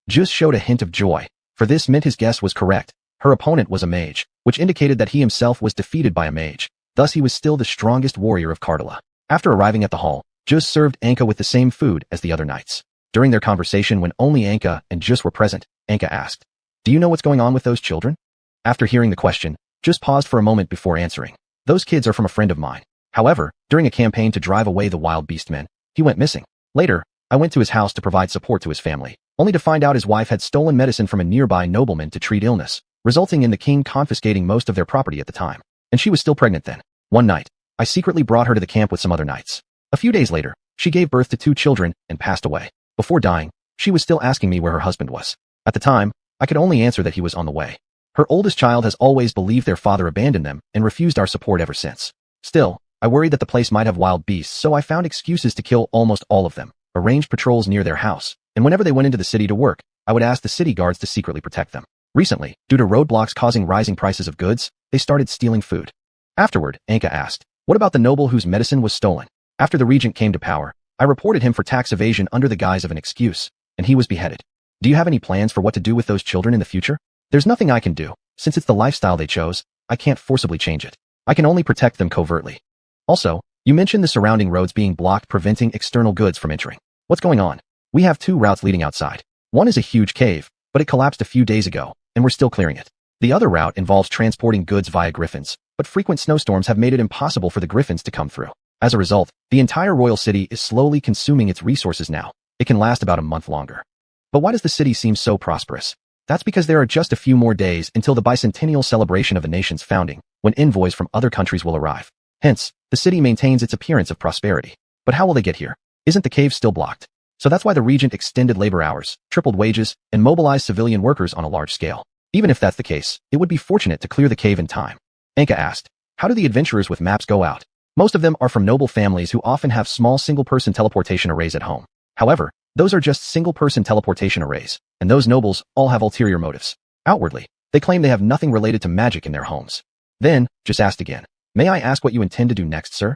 Jus showed a hint of joy, for this meant his guess was correct. Her opponent was a mage, which indicated that he himself was defeated by a mage. Thus he was still the strongest warrior of Cardala. After arriving at the hall, Jus served Anka with the same food as the other knights. During their conversation when only Anka and Jus were present, Anka asked, "Do you know what's going on with those children?" After hearing the question, Jus paused for a moment before answering. "Those kids are from a friend of mine. However, during a campaign to drive away the wild beast men, he went missing. Later, I went to his house to provide support to his family, only to find out his wife had stolen medicine from a nearby nobleman to treat illness, resulting in the king confiscating most of their property at the time. And she was still pregnant then. One night, I secretly brought her to the camp with some other knights. A few days later, she gave birth to 2 children and passed away. Before dying, she was still asking me where her husband was. At the time, I could only answer that he was on the way. Her oldest child has always believed their father abandoned them and refused our support ever since. Still, I worried that the place might have wild beasts, so I found excuses to kill almost all of them, arranged patrols near their house, and whenever they went into the city to work, I would ask the city guards to secretly protect them. Recently, due to roadblocks causing rising prices of goods, they started stealing food. Afterward, Anka asked, what about the noble whose medicine was stolen? After the regent came to power, I reported him for tax evasion under the guise of an excuse, and he was beheaded. Do you have any plans for what to do with those children in the future? There's nothing I can do. Since it's the lifestyle they chose, I can't forcibly change it. I can only protect them covertly. Also, you mentioned the surrounding roads being blocked, preventing external goods from entering. What's going on? We have 2 routes leading outside. One is a huge cave, but it collapsed a few days ago, and we're still clearing it. The other route involves transporting goods via griffins, but frequent snowstorms have made it impossible for the griffins to come through. As a result, the entire royal city is slowly consuming its resources now. It can last about a month longer. But why does the city seem so prosperous? That's because there are just a few more days until the bicentennial celebration of the nation's founding, when envoys from other countries will arrive. Hence, the city maintains its appearance of prosperity. But how will they get here? Isn't the cave still blocked? So that's why the regent extended labor hours, tripled wages, and mobilized civilian workers on a large scale. Even if that's the case, it would be fortunate to clear the cave in time. Anka asked, how do the adventurers with maps go out? Most of them are from noble families who often have small single-person teleportation arrays at home. However, those are just single-person teleportation arrays, and those nobles all have ulterior motives. Outwardly, they claim they have nothing related to magic in their homes. Then, just asked again, may I ask what you intend to do next, sir?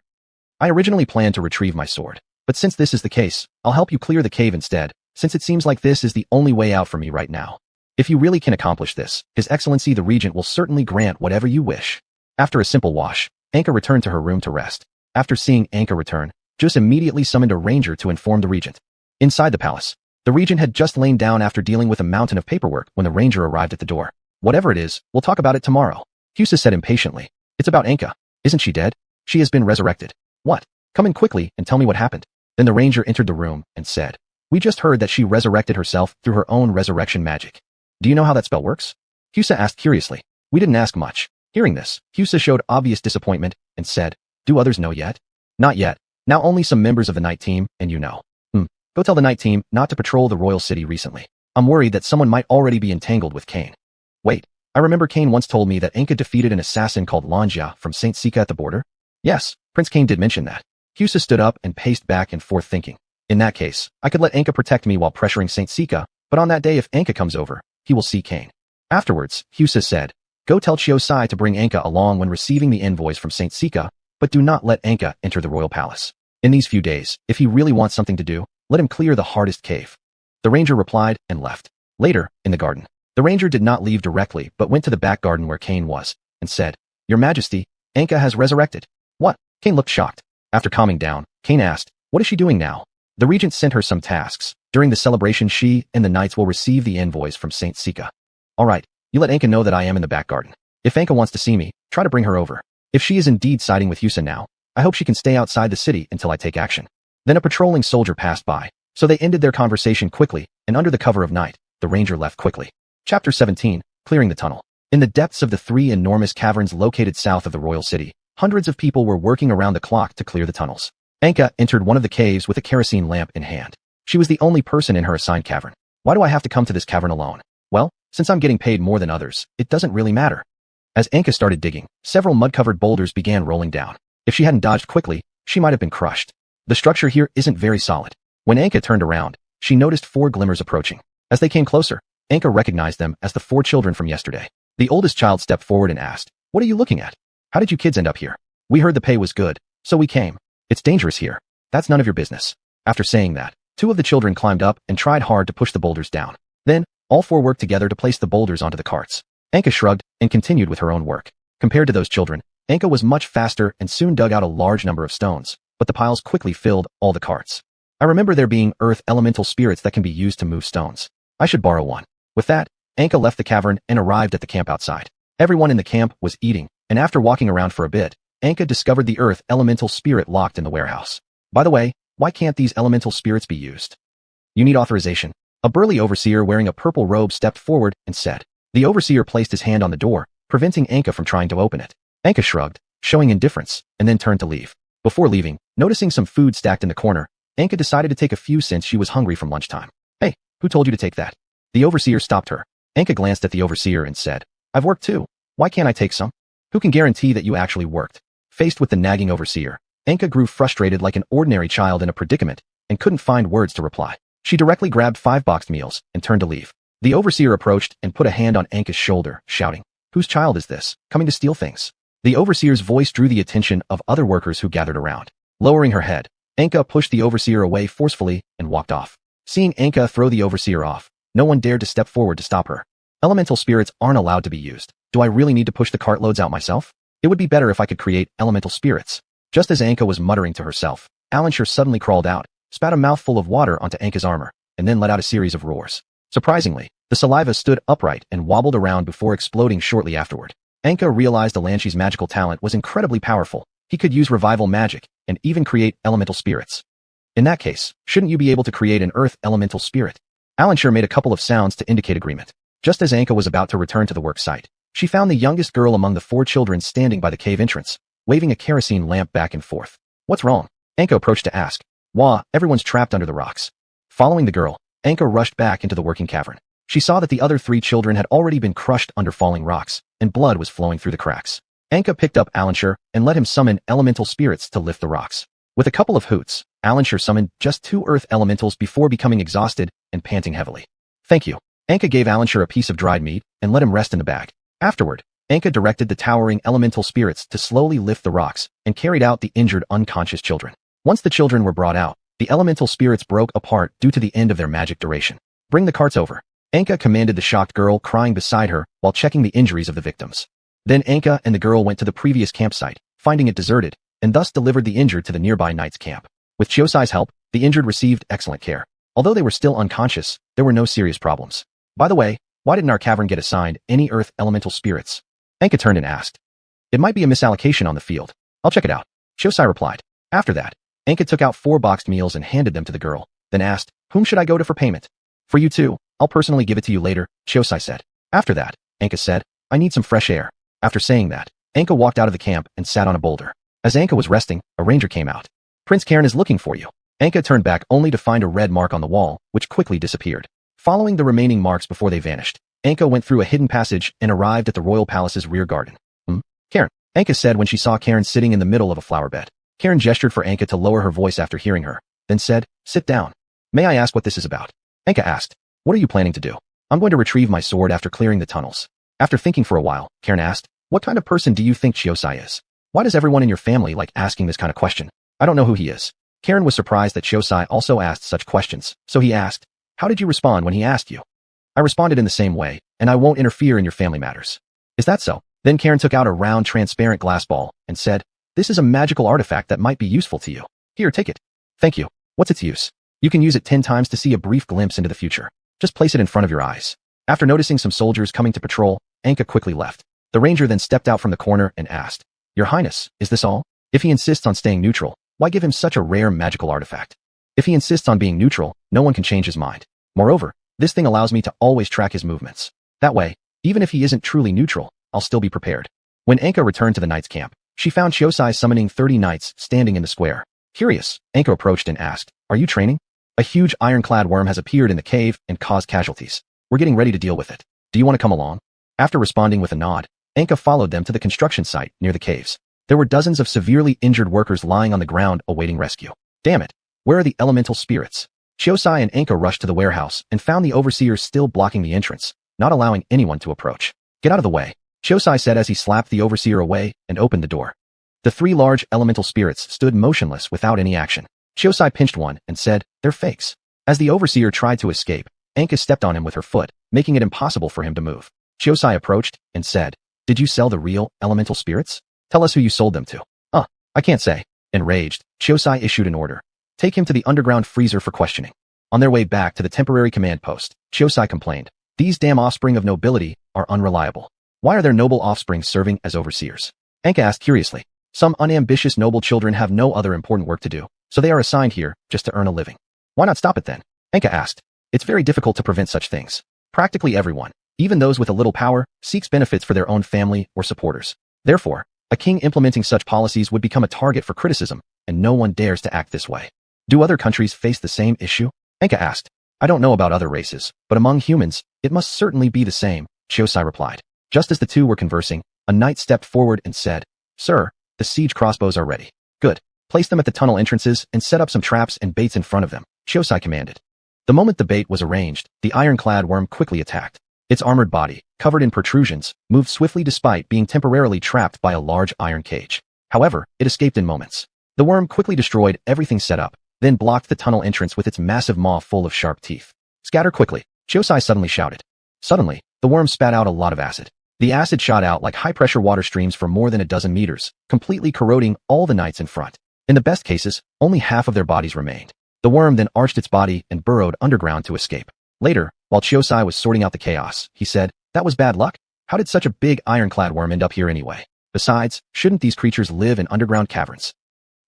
I originally planned to retrieve my sword, but since this is the case, I'll help you clear the cave instead, since it seems like this is the only way out for me right now. If you really can accomplish this, His Excellency the Regent will certainly grant whatever you wish. After a simple wash, Anka returned to her room to rest. After seeing Anka return, Jus immediately summoned a ranger to inform the regent. Inside the palace, the regent had just lain down after dealing with a mountain of paperwork when the ranger arrived at the door. Whatever it is, we'll talk about it tomorrow. Xiuxian said impatiently. It's about Anka. Isn't she dead? She has been resurrected. What? Come in quickly and tell me what happened. Then the ranger entered the room and said, we just heard that she resurrected herself through her own resurrection magic. Do you know how that spell works? Xiuxian asked curiously. We didn't ask much. Hearing this, Xiuxian showed obvious disappointment and said, do others know yet? Not yet. Now only some members of the night team, and you know. Go tell the night team not to patrol the royal city recently. I'm worried that someone might already be entangled with Cain. Wait, I remember Cain once told me that Anka defeated an assassin called Wuxia from St. Sika at the border. Yes, Prince Cain did mention that. Xiuxian stood up and paced back and forth thinking. In that case, I could let Anka protect me while pressuring St. Sika, but on that day if Anka comes over, he will see Cain. Afterwards, Xiuxian said, go tell Xiuxian to bring Anka along when receiving the envoys from St. Sika, but do not let Anka enter the royal palace. In these few days, if he really wants something to do, let him clear the hardest cave. The ranger replied and left. Later, in the garden, the ranger did not leave directly but went to the back garden where Cain was, and said, Your Majesty, Anka has resurrected. What? Cain looked shocked. After calming down, Cain asked, what is she doing now? The regent sent her some tasks. During the celebration she and the knights will receive the envoys from St. Sika. Alright, you let Anka know that I am in the back garden. If Anka wants to see me, try to bring her over. If she is indeed siding with Xiuxian now, I hope she can stay outside the city until I take action. Then a patrolling soldier passed by, so they ended their conversation quickly, and under the cover of night, the ranger left quickly. Chapter 17, Clearing the Tunnel. In the depths of the 3 enormous caverns located south of the royal city, hundreds of people were working around the clock to clear the tunnels. Anka entered one of the caves with a kerosene lamp in hand. She was the only person in her assigned cavern. Why do I have to come to this cavern alone? Well, since I'm getting paid more than others, it doesn't really matter. As Anka started digging, several mud-covered boulders began rolling down. If she hadn't dodged quickly, she might have been crushed. The structure here isn't very solid. When Anka turned around, she noticed 4 glimmers approaching. As they came closer, Anka recognized them as the 4 children from yesterday. The oldest child stepped forward and asked, what are you looking at? How did you kids end up here? We heard the pay was good, so we came. It's dangerous here. That's none of your business. After saying that, 2 of the children climbed up and tried hard to push the boulders down. Then, all 4 worked together to place the boulders onto the carts. Anka shrugged and continued with her own work. Compared to those children, Anka was much faster and soon dug out a large number of stones, but the piles quickly filled all the carts. I remember there being earth elemental spirits that can be used to move stones. I should borrow one. With that, Anka left the cavern and arrived at the camp outside. Everyone in the camp was eating, and after walking around for a bit, Anka discovered the earth elemental spirit locked in the warehouse. By the way, why can't these elemental spirits be used? You need authorization. A burly overseer wearing a purple robe stepped forward and said. The overseer placed his hand on the door, preventing Anka from trying to open it. Anka shrugged, showing indifference, and then turned to leave. Before leaving, noticing some food stacked in the corner, Anka decided to take a few since she was hungry from lunchtime. Hey, who told you to take that? The overseer stopped her. Anka glanced at the overseer and said, I've worked too. Why can't I take some? Who can guarantee that you actually worked? Faced with the nagging overseer, Anka grew frustrated like an ordinary child in a predicament and couldn't find words to reply. She directly grabbed 5 boxed meals and turned to leave. The overseer approached and put a hand on Anka's shoulder, shouting, "Whose child is this, coming to steal things?" The overseer's voice drew the attention of other workers who gathered around. Lowering her head, Anka pushed the overseer away forcefully and walked off. Seeing Anka throw the overseer off, no one dared to step forward to stop her. Elemental spirits aren't allowed to be used. Do I really need to push the cartloads out myself? It would be better if I could create elemental spirits. Just as Anka was muttering to herself, Alanshir suddenly crawled out, spat a mouthful of water onto Anka's armor, and then let out a series of roars. Surprisingly, the saliva stood upright and wobbled around before exploding shortly afterward. Anka realized Alanshi's magical talent was incredibly powerful. He could use revival magic and even create elemental spirits. In that case, shouldn't you be able to create an earth elemental spirit? Alanshir made a couple of sounds to indicate agreement. Just as Anka was about to return to the work site, she found the youngest girl among the 4 children standing by the cave entrance, waving a kerosene lamp back and forth. What's wrong? Anka approached to ask. Wah, everyone's trapped under the rocks. Following the girl, Anka rushed back into the working cavern. She saw that the other 3 children had already been crushed under falling rocks, and blood was flowing through the cracks. Anka picked up Alanshir and let him summon elemental spirits to lift the rocks. With a couple of hoots, Alanshir summoned just 2 earth elementals before becoming exhausted and panting heavily. Thank you. Anka gave Alanshir a piece of dried meat and let him rest in the bag. Afterward, Anka directed the towering elemental spirits to slowly lift the rocks and carried out the injured unconscious children. Once the children were brought out, the elemental spirits broke apart due to the end of their magic duration. Bring the carts over. Anka commanded the shocked girl crying beside her while checking the injuries of the victims. Then Anka and the girl went to the previous campsite, finding it deserted, and thus delivered the injured to the nearby knight's camp. With xiuxi's help, the injured received excellent care. Although they were still unconscious, there were no serious problems. By the way, why didn't our cavern get assigned any earth elemental spirits? Anka turned and asked. It might be a misallocation on the field. I'll check it out. Xiuxi replied. After that, Anka took out 4 boxed meals and handed them to the girl, then asked, whom should I go to for payment? For you too. I'll personally give it to you later, Xiuxi said. After that, Anka said, I need some fresh air. After saying that, Anka walked out of the camp and sat on a boulder. As Anka was resting, a ranger came out. Prince Karen is looking for you. Anka turned back only to find a red mark on the wall, which quickly disappeared. Following the remaining marks before they vanished, Anka went through a hidden passage and arrived at the royal palace's rear garden. Karen, Anka said when she saw Karen sitting in the middle of a flower bed. Karen gestured for Anka to lower her voice after hearing her, then said, sit down. May I ask what this is about? Anka asked, what are you planning to do? I'm going to retrieve my sword after clearing the tunnels. After thinking for a while, Karen asked, what kind of person do you think Xiuxi is? Why does everyone in your family like asking this kind of question? I don't know who he is. Karen was surprised that Xiuxi also asked such questions, so he asked, how did you respond when he asked you? I responded in the same way, and I won't interfere in your family matters. Is that so? Then Karen took out a round transparent glass ball and said, this is a magical artifact that might be useful to you. Here, take it. Thank you. What's its use? You can use it 10 times to see a brief glimpse into the future. Just place it in front of your eyes. After noticing some soldiers coming to patrol, Anka quickly left. The ranger then stepped out from the corner and asked, Your Highness, is this all? If he insists on staying neutral, why give him such a rare magical artifact? If he insists on being neutral, no one can change his mind. Moreover, this thing allows me to always track his movements. That way, even if he isn't truly neutral, I'll still be prepared. When Anka returned to the knight's camp, she found Xiuxi summoning 30 knights standing in the square. Curious, Anka approached and asked, are you training? A huge ironclad worm has appeared in the cave and caused casualties. We're getting ready to deal with it. Do you want to come along? After responding with a nod, Anka followed them to the construction site near the caves. There were dozens of severely injured workers lying on the ground awaiting rescue. Damn it! Where are the elemental spirits? Xiuxi and Anka rushed to the warehouse and found the overseer still blocking the entrance, not allowing anyone to approach. Get out of the way, Xiuxi said as he slapped the overseer away and opened the door. The 3 large elemental spirits stood motionless without any action. Xiuxi pinched one and said, they're fakes. As the overseer tried to escape, Anka stepped on him with her foot, making it impossible for him to move. Xiuxi approached and said, did you sell the real elemental spirits? Tell us who you sold them to. I can't say. Enraged, Xiuxi issued an order. Take him to the underground freezer for questioning. On their way back to the temporary command post, Xiuxi complained, these damn offspring of nobility are unreliable. Why are their noble offspring serving as overseers? Anka asked curiously. Some unambitious noble children have no other important work to do, so they are assigned here just to earn a living. Why not stop it then? Anka asked. It's very difficult to prevent such things. Practically everyone, even those with a little power, seeks benefits for their own family or supporters. Therefore, a king implementing such policies would become a target for criticism, and no one dares to act this way. Do other countries face the same issue? Anka asked. I don't know about other races, but among humans, it must certainly be the same, Xiuxi replied. Just as the two were conversing, a knight stepped forward and said, Sir, the siege crossbows are ready. Good. Place them at the tunnel entrances and set up some traps and baits in front of them, Xiuxi commanded. The moment the bait was arranged, the ironclad worm quickly attacked. Its armored body, covered in protrusions, moved swiftly despite being temporarily trapped by a large iron cage. However, it escaped in moments. The worm quickly destroyed everything set up, then blocked the tunnel entrance with its massive maw full of sharp teeth. Scatter quickly, xiuxian suddenly shouted. Suddenly, the worm spat out a lot of acid. The acid shot out like high-pressure water streams for more than a dozen meters, completely corroding all the knights in front. In the best cases, only half of their bodies remained. The worm then arched its body and burrowed underground to escape. Later, while xiuxian was sorting out the chaos, he said, "That was bad luck? How did such a big ironclad worm end up here anyway? Besides, shouldn't these creatures live in underground caverns?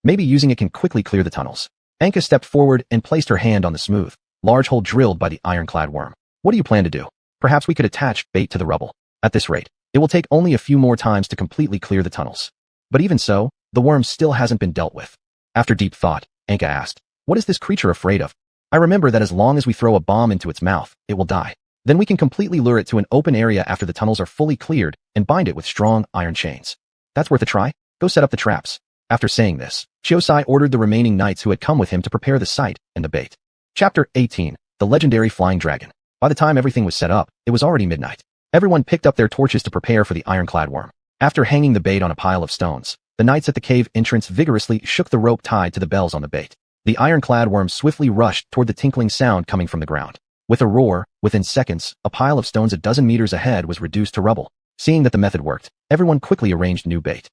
Maybe using it can quickly clear the tunnels." Anka stepped forward and placed her hand on the smooth, large hole drilled by the ironclad worm. "What do you plan to do? Perhaps we could attach bait to the rubble. At this rate, it will take only a few more times to completely clear the tunnels." But even so, the worm still hasn't been dealt with. After deep thought, Anka asked, "What is this creature afraid of?" "I remember that as long as we throw a bomb into its mouth, it will die. Then we can completely lure it to an open area after the tunnels are fully cleared and bind it with strong iron chains." "That's worth a try. Go set up the traps." After saying this, xiuxian ordered the remaining knights who had come with him to prepare the site and the bait. Chapter 18. The Legendary Flying Dragon. By the time everything was set up, it was already midnight. Everyone picked up their torches to prepare for the ironclad worm. After hanging the bait on a pile of stones, the knights at the cave entrance vigorously shook the rope tied to the bells on the bait. The ironclad worm swiftly rushed toward the tinkling sound coming from the ground. With a roar, within seconds, a pile of stones a dozen meters ahead was reduced to rubble. Seeing that the method worked, everyone quickly arranged new bait.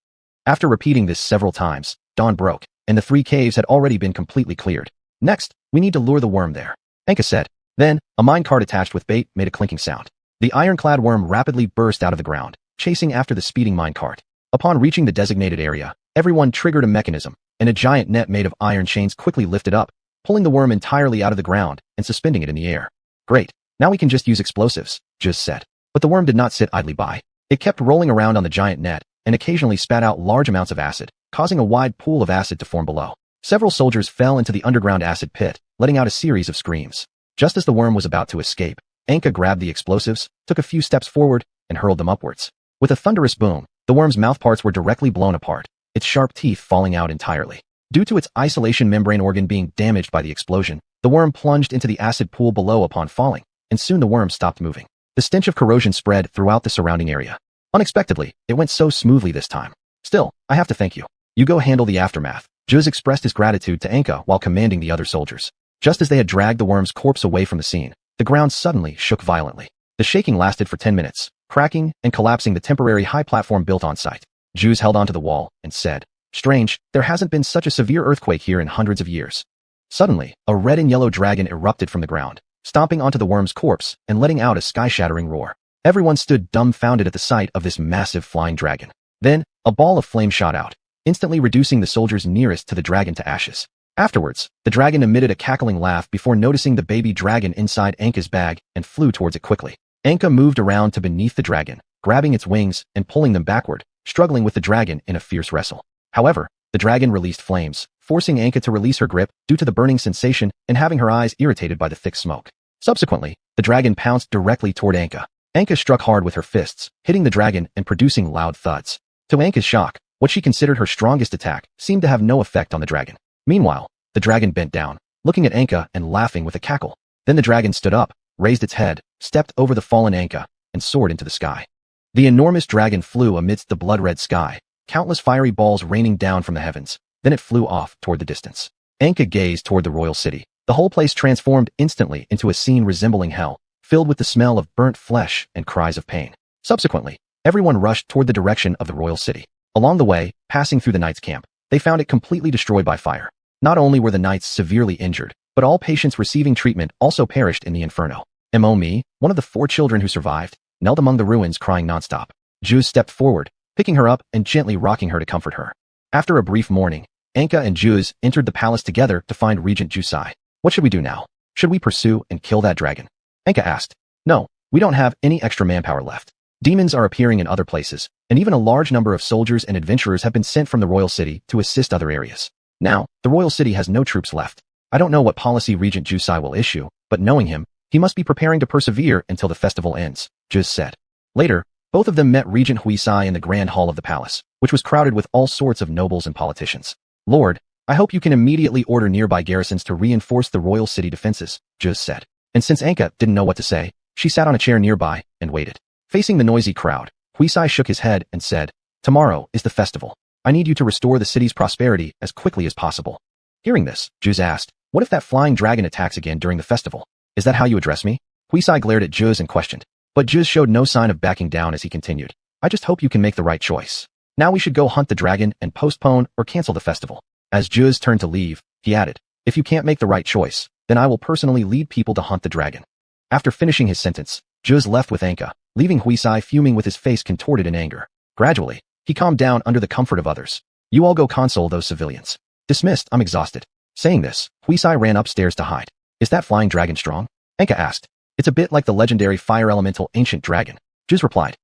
After repeating this several times, dawn broke, and the 3 caves had already been completely cleared. "Next, we need to lure the worm there," Anka said. Then, a minecart attached with bait made a clinking sound. The ironclad worm rapidly burst out of the ground, chasing after the speeding minecart. Upon reaching the designated area, everyone triggered a mechanism, and a giant net made of iron chains quickly lifted up, pulling the worm entirely out of the ground and suspending it in the air. "Great, now we can just use explosives," Juz said. But the worm did not sit idly by. It kept rolling around on the giant net, and occasionally spat out large amounts of acid, causing a wide pool of acid to form below. Several soldiers fell into the underground acid pit, letting out a series of screams. Just as the worm was about to escape, Anka grabbed the explosives, took a few steps forward, and hurled them upwards. With a thunderous boom, the worm's mouthparts were directly blown apart, its sharp teeth falling out entirely. Due to its isolation membrane organ being damaged by the explosion, the worm plunged into the acid pool below upon falling, and soon the worm stopped moving. The stench of corrosion spread throughout the surrounding area. Unexpectedly, it went so smoothly this time. "Still, I have to thank you. You go handle the aftermath." Juz expressed his gratitude to Anka while commanding the other soldiers. Just as they had dragged the worm's corpse away from the scene, the ground suddenly shook violently. The shaking lasted for 10 minutes, cracking and collapsing the temporary high platform built on site. Juz held onto the wall and said, "Strange, there hasn't been such a severe earthquake here in hundreds of years." Suddenly, a red and yellow dragon erupted from the ground, stomping onto the worm's corpse and letting out a sky-shattering roar. Everyone stood dumbfounded at the sight of this massive flying dragon. Then, a ball of flame shot out, instantly reducing the soldiers nearest to the dragon to ashes. Afterwards, the dragon emitted a cackling laugh before noticing the baby dragon inside Anka's bag and flew towards it quickly. Anka moved around to beneath the dragon, grabbing its wings and pulling them backward, struggling with the dragon in a fierce wrestle. However, the dragon released flames, forcing Anka to release her grip due to the burning sensation and having her eyes irritated by the thick smoke. Subsequently, the dragon pounced directly toward Anka. Anka struck hard with her fists, hitting the dragon and producing loud thuds. To Anka's shock, what she considered her strongest attack seemed to have no effect on the dragon. Meanwhile, the dragon bent down, looking at Anka and laughing with a cackle. Then the dragon stood up, raised its head, stepped over the fallen Anka, and soared into the sky. The enormous dragon flew amidst the blood-red sky, countless fiery balls raining down from the heavens. Then it flew off toward the distance. Anka gazed toward the royal city. The whole place transformed instantly into a scene resembling hell, filled with the smell of burnt flesh and cries of pain. Subsequently, everyone rushed toward the direction of the royal city. Along the way, passing through the knights' camp, they found it completely destroyed by fire. Not only were the knights severely injured, but all patients receiving treatment also perished in the inferno. Me, one of the 4 children who survived, knelt among the ruins crying nonstop. Juz stepped forward, picking her up and gently rocking her to comfort her. After a brief mourning, Anka and Juz entered the palace together to find Regent Jusai. "What should we do now? Should we pursue and kill that dragon?" Anka asked. "No, we don't have any extra manpower left. Demons are appearing in other places, and even a large number of soldiers and adventurers have been sent from the royal city to assist other areas. Now, the royal city has no troops left. I don't know what policy Regent Jusai will issue, but knowing him, he must be preparing to persevere until the festival ends," Juz said. Later, both of them met Regent Huisai in the grand hall of the palace, which was crowded with all sorts of nobles and politicians. "Lord, I hope you can immediately order nearby garrisons to reinforce the royal city defenses, Zhu said. And since Anka didn't know what to say, she sat on a chair nearby and waited. Facing the noisy crowd, Huisai shook his head and said, "Tomorrow is the festival. I need you to restore the city's prosperity as quickly as possible." Hearing this, Zhu asked, "What if that flying dragon attacks again during the festival? Is that how you address me?" Huisai glared at Zhu and questioned. But Zhu showed no sign of backing down as he continued. "I just hope you can make the right choice. Now we should go hunt the dragon and postpone or cancel the festival." As Zhu turned to leave, he added, "If you can't make the right choice, then I will personally lead people to hunt the dragon." After finishing his sentence, Zhu left with Anka, leaving Huisai fuming with his face contorted in anger. Gradually, he calmed down under the comfort of others. "You all go console those civilians." "Dismissed, I'm exhausted." Saying this, Huisai ran upstairs to hide. "Is that flying dragon strong?" Anka asked. "It's a bit like the legendary fire elemental ancient dragon," Zhu replied.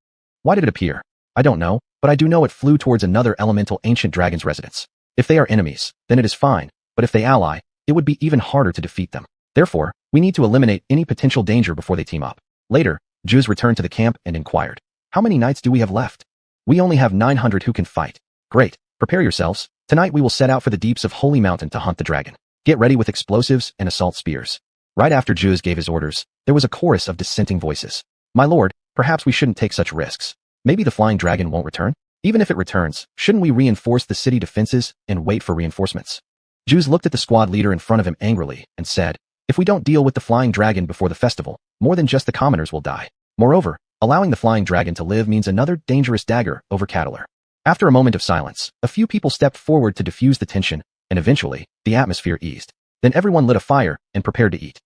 "Why did it appear?" "I don't know, but I do know it flew towards another elemental ancient dragon's residence. If they are enemies, then it is fine, but if they ally, it would be even harder to defeat them. Therefore, we need to eliminate any potential danger before they team up." Later, Zhu returned to the camp and inquired, "How many knights do we have left?" "We only have 900 who can fight." "Great, prepare yourselves. Tonight we will set out for the deeps of Holy Mountain to hunt the dragon. Get ready with explosives and assault spears." Right after Zhu gave his orders, there was a chorus of dissenting voices. "My lord, perhaps we shouldn't take such risks. Maybe the flying dragon won't return? Even if it returns, shouldn't we reinforce the city defenses and wait for reinforcements?" Zhu looked at the squad leader in front of him angrily and said, "If we don't deal with the flying dragon before the festival, more than just the commoners will die. Moreover, allowing the flying dragon to live means another dangerous dagger over Cattler." After a moment of silence, a few people stepped forward to diffuse the tension, and eventually, the atmosphere eased. Then everyone lit a fire and prepared to eat.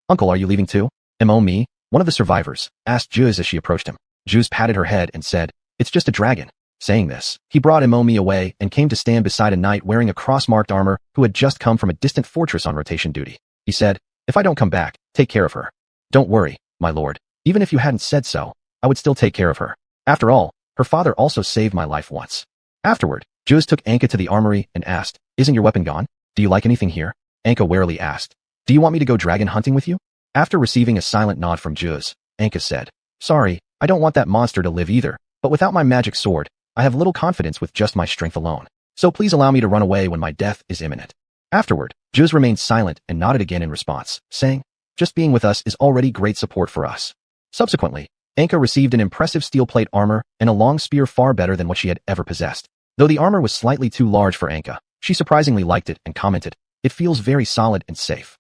"Uncle, are you leaving too?" "Me?" One of the survivors asked Zhu as she approached him. Zhu patted her head and said, "It's just a dragon." Saying this, he brought Me away and came to stand beside a knight wearing a cross-marked armor who had just come from a distant fortress on rotation duty. He said, "If I don't come back, take care of her." "Don't worry, my lord. Even if you hadn't said so, I would still take care of her. After all, her father also saved my life once." Afterward, Zhu took Anka to the armory and asked, "Isn't your weapon gone? Do you like anything here?" Anka warily asked, "Do you want me to go dragon hunting with you?" After receiving a silent nod from Zhu, Anka said, "Sorry, I don't want that monster to live either, but without my magic sword, I have little confidence with just my strength alone. So please allow me to run away when my death is imminent." Afterward, Zhu remained silent and nodded again in response, saying, "Just being with us is already great support for us." Subsequently, Anka received an impressive steel plate armor and a long spear far better than what she had ever possessed. Though the armor was slightly too large for Anka, she surprisingly liked it and commented, "It feels very solid and safe."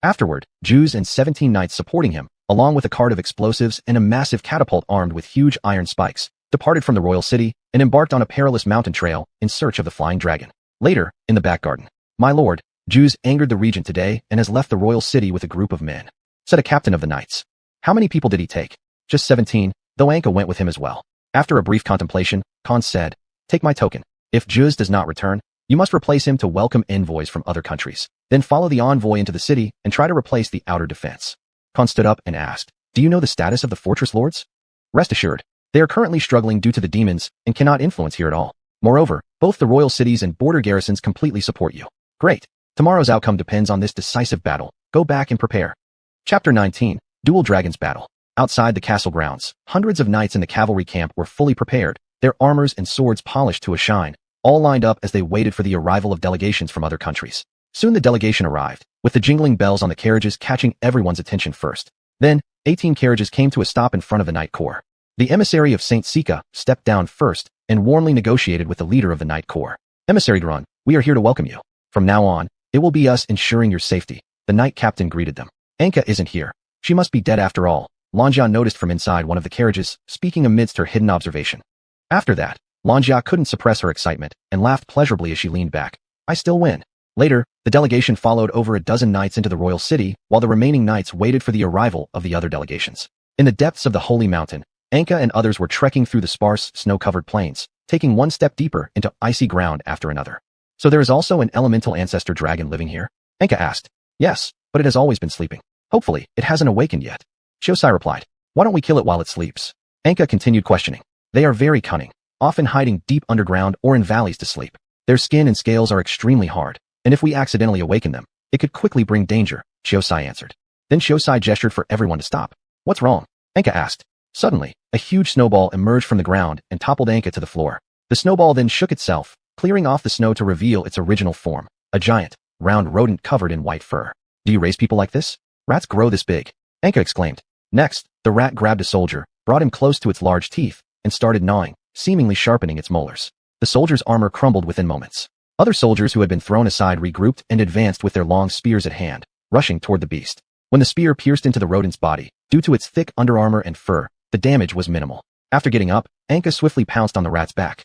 Afterward, Zhu and 17 knights supporting him, along with a cart of explosives and a massive catapult armed with huge iron spikes, departed from the royal city and embarked on a perilous mountain trail in search of the flying dragon. Later, in the back garden, "My lord, Zhu angered the regent today and has left the royal city with a group of men," said a captain of the knights. "How many people did he take?" "Just 17, though Anka went with him as well." After a brief contemplation, Khan said, "Take my token. If Zhu does not return, you must replace him to welcome envoys from other countries. Then follow the envoy into the city and try to replace the outer defense." Khan stood up and asked, "Do you know the status of the fortress lords?" "Rest assured, they are currently struggling due to the demons and cannot influence here at all. Moreover, both the royal cities and border garrisons completely support you." "Great. Tomorrow's outcome depends on this decisive battle. Go back and prepare." Chapter 19, Dual Dragons Battle. Outside the castle grounds, hundreds of knights in the cavalry camp were fully prepared, their armors and swords polished to a shine, all lined up as they waited for the arrival of delegations from other countries. Soon the delegation arrived, with the jingling bells on the carriages catching everyone's attention first. Then, 18 carriages came to a stop in front of the Knight Corps. The emissary of Saint Sika stepped down first and warmly negotiated with the leader of the Knight Corps. "Emissary Drun, we are here to welcome you. From now on, it will be us ensuring your safety." The knight captain greeted them. "Anka isn't here. She must be dead after all," Lanjia noticed from inside one of the carriages, speaking amidst her hidden observation. After that, Lanjia couldn't suppress her excitement and laughed pleasurably as she leaned back. "I still win." Later, the delegation followed over a dozen knights into the royal city, while the remaining knights waited for the arrival of the other delegations. In the depths of the Holy Mountain, Anka and others were trekking through the sparse, snow-covered plains, taking one step deeper into icy ground after another. "So there is also an elemental ancestor dragon living here?" Anka asked. "Yes, but it has always been sleeping. Hopefully, it hasn't awakened yet." Xiuxian replied. "Why don't we kill it while it sleeps?" Anka continued questioning. "They are very cunning, often hiding deep underground or in valleys to sleep. Their skin and scales are extremely hard, and if we accidentally awaken them, it could quickly bring danger," Xiuxian answered. Then Xiuxian gestured for everyone to stop. "What's wrong?" Anka asked. Suddenly, a huge snowball emerged from the ground and toppled Anka to the floor. The snowball then shook itself, clearing off the snow to reveal its original form. a giant, round rodent covered in white fur. Do you raise people like this? Rats grow this big, Anka exclaimed. Next, the rat grabbed a soldier, brought him close to its large teeth, and started gnawing, seemingly sharpening its molars. The soldier's armor crumbled within moments. Other soldiers who had been thrown aside regrouped and advanced with their long spears at hand, rushing toward the beast. When the spear pierced into the rodent's body, due to its thick underarmor and fur, the damage was minimal. After getting up, Anka swiftly pounced on the rat's back.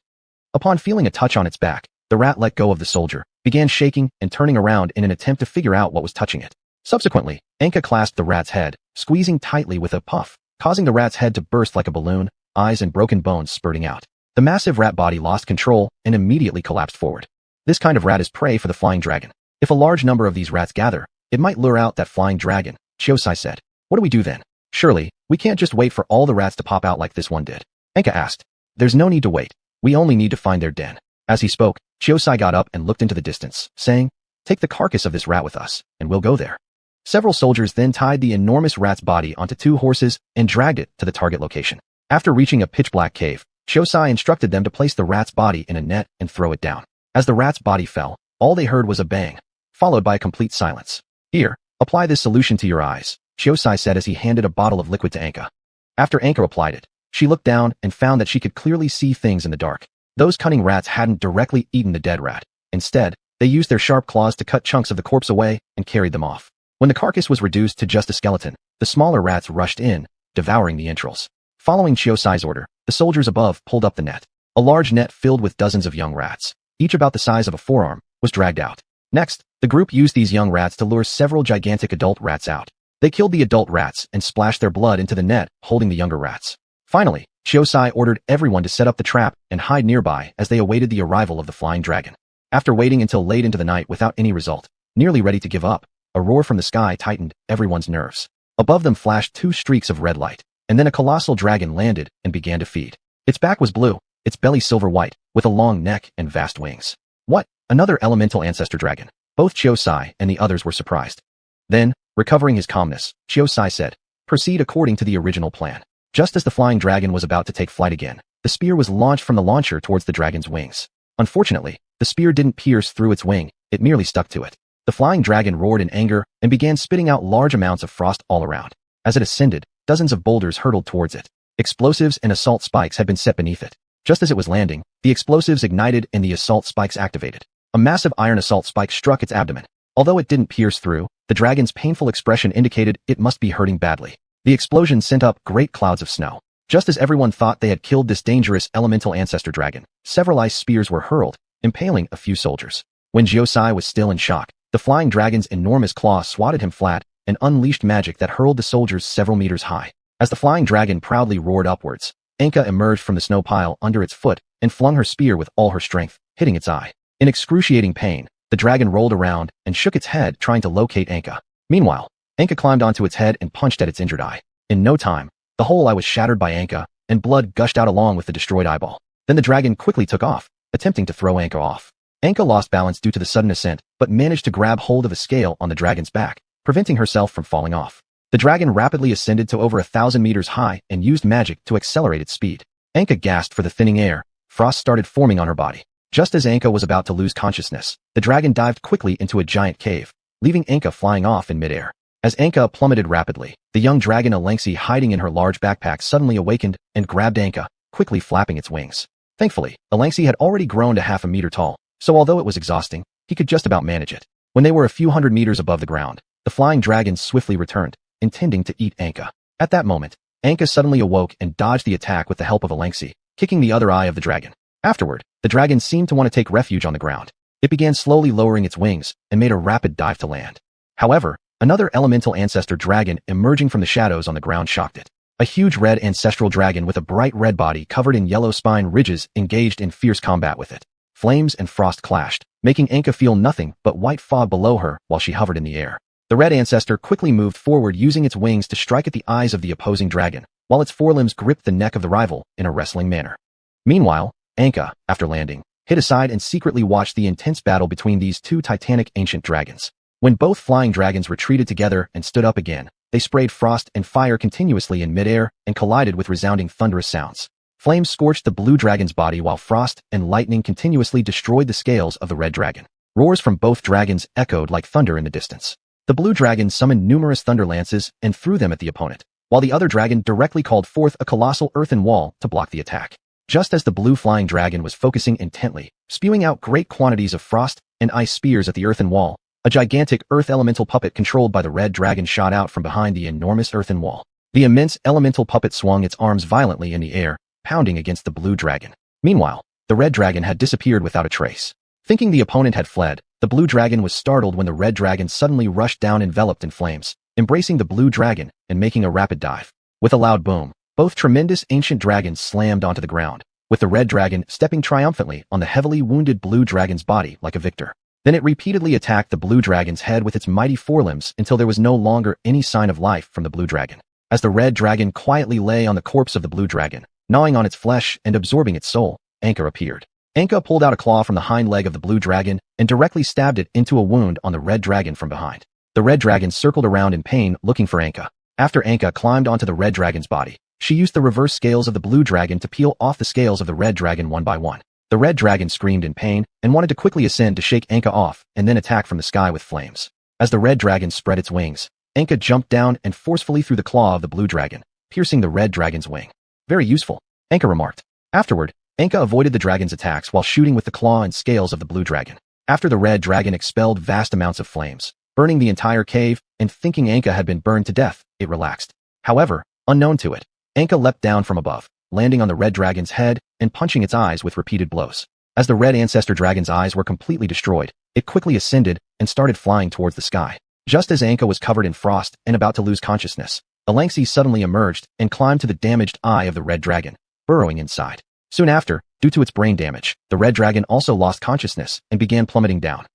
Upon feeling a touch on its back, the rat let go of the soldier, began shaking and turning around in an attempt to figure out what was touching it. Subsequently, Anka clasped the rat's head, squeezing tightly with a puff, causing the rat's head to burst like a balloon, eyes and broken bones spurting out. The massive rat body lost control and immediately collapsed forward. This kind of rat is prey for the flying dragon. If a large number of these rats gather, it might lure out that flying dragon, Xiuxian said. What do we do then? Surely, we can't just wait for all the rats to pop out like this one did. Anka asked. There's no need to wait. We only need to find their den. As he spoke, Xiuxian got up and looked into the distance, saying, Take the carcass of this rat with us, and we'll go there. Several soldiers then tied the enormous rat's body onto 2 horses and dragged it to the target location. After reaching a pitch-black cave, Xiuxian instructed them to place the rat's body in a net and throw it down. As the rat's body fell, all they heard was a bang, followed by a complete silence. Here, apply this solution to your eyes, Xiuxian said as he handed a bottle of liquid to Anka. After Anka applied it, she looked down and found that she could clearly see things in the dark. Those cunning rats hadn't directly eaten the dead rat. Instead, they used their sharp claws to cut chunks of the corpse away and carried them off. When the carcass was reduced to just a skeleton, the smaller rats rushed in, devouring the entrails. Following Xiuxian's order, the soldiers above pulled up the net. A large net filled with dozens of young rats, each about the size of a forearm, was dragged out. Next, the group used these young rats to lure several gigantic adult rats out. They killed the adult rats and splashed their blood into the net, holding the younger rats. Finally, Xiuxian ordered everyone to set up the trap and hide nearby as they awaited the arrival of the flying dragon. After waiting until late into the night without any result, nearly ready to give up, a roar from the sky tightened everyone's nerves. Above them flashed 2 streaks of red light, and then a colossal dragon landed and began to feed. Its back was blue, its belly silver-white, with a long neck and vast wings. What? Another elemental ancestor dragon. Both Xiuxian and the others were surprised. Then, recovering his calmness, Xiuxian said, Proceed according to the original plan. Just as the flying dragon was about to take flight again, the spear was launched from the launcher towards the dragon's wings. Unfortunately, the spear didn't pierce through its wing, it merely stuck to it. The flying dragon roared in anger and began spitting out large amounts of frost all around. As it ascended, dozens of boulders hurtled towards it. Explosives and assault spikes had been set beneath it. Just as it was landing, the explosives ignited and the assault spikes activated. A massive iron assault spike struck its abdomen. Although it didn't pierce through, the dragon's painful expression indicated it must be hurting badly. The explosion sent up great clouds of snow. Just as everyone thought they had killed this dangerous elemental ancestor dragon, several ice spears were hurled, impaling a few soldiers. When Xiuxian was still in shock, the flying dragon's enormous claw swatted him flat and unleashed magic that hurled the soldiers several meters high. As the flying dragon proudly roared upwards, Anka emerged from the snow pile under its foot and flung her spear with all her strength, hitting its eye. In excruciating pain, the dragon rolled around and shook its head trying to locate Anka. Meanwhile, Anka climbed onto its head and punched at its injured eye. In no time, the whole eye was shattered by Anka, and blood gushed out along with the destroyed eyeball. Then the dragon quickly took off, attempting to throw Anka off. Anka lost balance due to the sudden ascent, but managed to grab hold of a scale on the dragon's back, preventing herself from falling off. The dragon rapidly ascended to over 1,000 meters high and used magic to accelerate its speed. Anka gasped for the thinning air. Frost started forming on her body. Just as Anka was about to lose consciousness, the dragon dived quickly into a giant cave, leaving Anka flying off in midair. As Anka plummeted rapidly, the young dragon Alengsi hiding in her large backpack suddenly awakened and grabbed Anka, quickly flapping its wings. Thankfully, Alengsi had already grown to half a meter tall, so although it was exhausting, he could just about manage it. When they were a few hundred meters above the ground, the flying dragon swiftly returned, intending to eat Anka. At that moment, Anka suddenly awoke and dodged the attack with the help of Alengsi, kicking the other eye of the dragon. Afterward, the dragon seemed to want to take refuge on the ground. It began slowly lowering its wings and made a rapid dive to land. However, another elemental ancestor dragon emerging from the shadows on the ground shocked it. A huge red ancestral dragon with a bright red body covered in yellow spine ridges engaged in fierce combat with it. Flames and frost clashed, making Anka feel nothing but white fog below her while she hovered in the air. The red ancestor quickly moved forward using its wings to strike at the eyes of the opposing dragon, while its forelimbs gripped the neck of the rival in a wrestling manner. Meanwhile, Anka, after landing, hid aside and secretly watched the intense battle between these 2 titanic ancient dragons. When both flying dragons retreated together and stood up again, they sprayed frost and fire continuously in midair and collided with resounding thunderous sounds. Flames scorched the blue dragon's body while frost and lightning continuously destroyed the scales of the red dragon. Roars from both dragons echoed like thunder in the distance. The blue dragon summoned numerous thunder lances and threw them at the opponent, while the other dragon directly called forth a colossal earthen wall to block the attack. Just as the blue flying dragon was focusing intently, spewing out great quantities of frost and ice spears at the earthen wall, a gigantic earth elemental puppet controlled by the red dragon shot out from behind the enormous earthen wall. The immense elemental puppet swung its arms violently in the air, pounding against the blue dragon. Meanwhile, the red dragon had disappeared without a trace. Thinking the opponent had fled, the blue dragon was startled when the red dragon suddenly rushed down enveloped in flames, embracing the blue dragon and making a rapid dive. With a loud boom, both tremendous ancient dragons slammed onto the ground, with the red dragon stepping triumphantly on the heavily wounded blue dragon's body like a victor. Then it repeatedly attacked the blue dragon's head with its mighty forelimbs until there was no longer any sign of life from the blue dragon. As the red dragon quietly lay on the corpse of the blue dragon, gnawing on its flesh and absorbing its soul, Anka appeared. Anka pulled out a claw from the hind leg of the blue dragon and directly stabbed it into a wound on the red dragon from behind. The red dragon circled around in pain looking for Anka. After Anka climbed onto the red dragon's body, she used the reverse scales of the blue dragon to peel off the scales of the red dragon one by one. The red dragon screamed in pain and wanted to quickly ascend to shake Anka off and then attack from the sky with flames. As the red dragon spread its wings, Anka jumped down and forcefully threw the claw of the blue dragon, piercing the red dragon's wing. Very useful, Anka remarked. Afterward, Anka avoided the dragon's attacks while shooting with the claw and scales of the blue dragon. After the red dragon expelled vast amounts of flames, burning the entire cave, and thinking Anka had been burned to death, it relaxed. However, unknown to it, Anka leapt down from above, landing on the red dragon's head and punching its eyes with repeated blows. As the red ancestor dragon's eyes were completely destroyed, it quickly ascended and started flying towards the sky. Just as Anka was covered in frost and about to lose consciousness, Alangsi suddenly emerged and climbed to the damaged eye of the red dragon, burrowing inside. Soon after, due to its brain damage, the red dragon also lost consciousness and began plummeting down.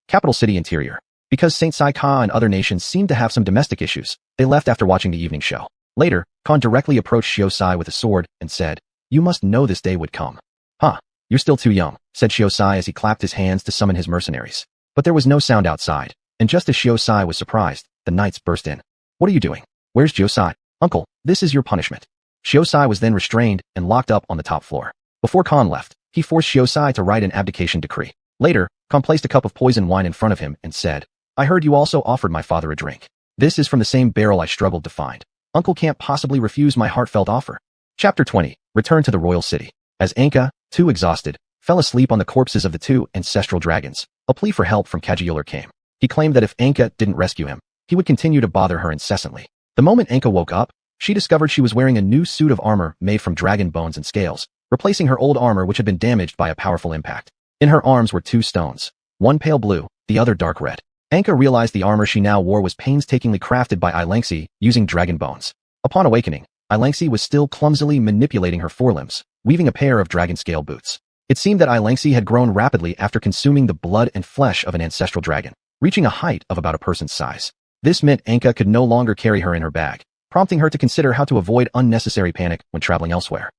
Capital city interior. Because Saint Sai Ka and other nations seemed to have some domestic issues, they left after watching the evening show. Later, Khan directly approached Xiuxian with a sword and said, "You must know this day would come." "Huh, you're still too young," said Xiuxian as he clapped his hands to summon his mercenaries. But there was no sound outside, and just as Xiuxian was surprised, the knights burst in. "What are you doing? Where's Xiuxian?" "Uncle, this is your punishment." Xiuxian was then restrained and locked up on the top floor. Before Khan left, he forced Xiuxian to write an abdication decree. Later, Khan placed a cup of poison wine in front of him and said, "I heard you also offered my father a drink. This is from the same barrel I struggled to find. Uncle can't possibly refuse my heartfelt offer." Chapter 20. Return to the royal city. As Anka, too exhausted, fell asleep on the corpses of the two ancestral dragons, a plea for help from Kajiuler came. He claimed that if Anka didn't rescue him, he would continue to bother her incessantly. The moment Anka woke up, she discovered she was wearing a new suit of armor made from dragon bones and scales, replacing her old armor which had been damaged by a powerful impact. In her arms were two stones, one pale blue, the other dark red. Anka realized the armor she now wore was painstakingly crafted by Ilangxi using dragon bones. Upon awakening, Ilangxi was still clumsily manipulating her forelimbs, weaving a pair of dragon scale boots. It seemed that Ilangxi had grown rapidly after consuming the blood and flesh of an ancestral dragon, reaching a height of about a person's size. This meant Anka could no longer carry her in her bag, prompting her to consider how to avoid unnecessary panic when traveling elsewhere.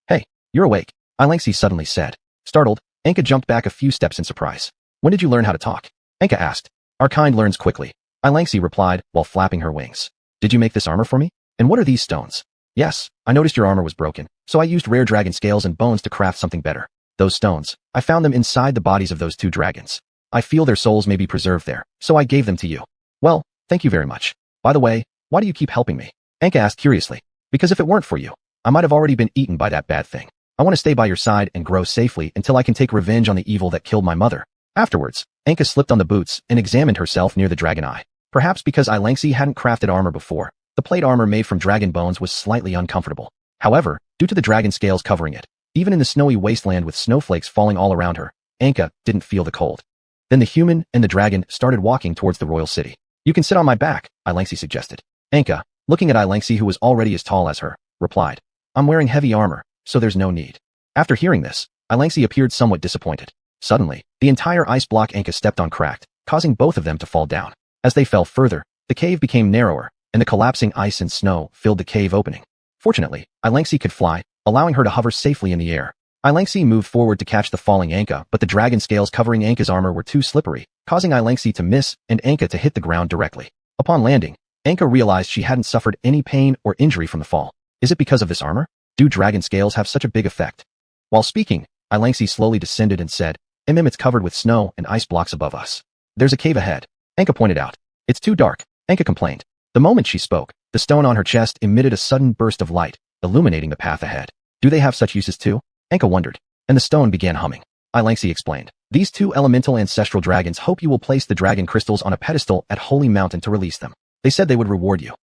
"Hey, you're awake," Ilangxi suddenly said. Startled, Anka jumped back a few steps in surprise. "When did you learn how to talk?" Anka asked. "Our kind learns quickly," Ilangxi replied while flapping her wings. "Did you make this armor for me? And what are these stones?" "Yes, I noticed your armor was broken, so I used rare dragon scales and bones to craft something better. Those stones, I found them inside the bodies of those two dragons. I feel their souls may be preserved there, so I gave them to you." "Well, thank you very much. By the way, why do you keep helping me?" Anka asked curiously. "Because if it weren't for you, I might have already been eaten by that bad thing. I want to stay by your side and grow safely until I can take revenge on the evil that killed my mother." Afterwards, Anka slipped on the boots and examined herself near the dragon eye. Perhaps because Ilangxi hadn't crafted armor before, the plate armor made from dragon bones was slightly uncomfortable. However, due to the dragon scales covering it, even in the snowy wasteland with snowflakes falling all around her, Anka didn't feel the cold. Then the human and the dragon started walking towards the royal city. "You can sit on my back," Ilangxi suggested. Anka, looking at Ilangxi who was already as tall as her, replied, "I'm wearing heavy armor, so there's no need." After hearing this, Ilangxi appeared somewhat disappointed. Suddenly, the entire ice block Anka stepped on cracked, causing both of them to fall down. As they fell further, the cave became narrower, and the collapsing ice and snow filled the cave opening. Fortunately, Ilangxi could fly, allowing her to hover safely in the air. Ilangxi moved forward to catch the falling Anka, but the dragon scales covering Anka's armor were too slippery, causing Ilangxi to miss and Anka to hit the ground directly. Upon landing, Anka realized she hadn't suffered any pain or injury from the fall. Is it because of this armor? Do dragon scales have such a big effect? While speaking, Ilangxi slowly descended and said, It's covered with snow and ice blocks above us. There's a cave ahead, Anka pointed out. It's too dark, Anka complained. The moment she spoke, the stone on her chest emitted a sudden burst of light, illuminating the path ahead. Do they have such uses too? Anka wondered. And the stone began humming. Ilangxi explained. These two elemental ancestral dragons hope you will place the dragon crystals on a pedestal at Holy Mountain to release them. They said they would reward you.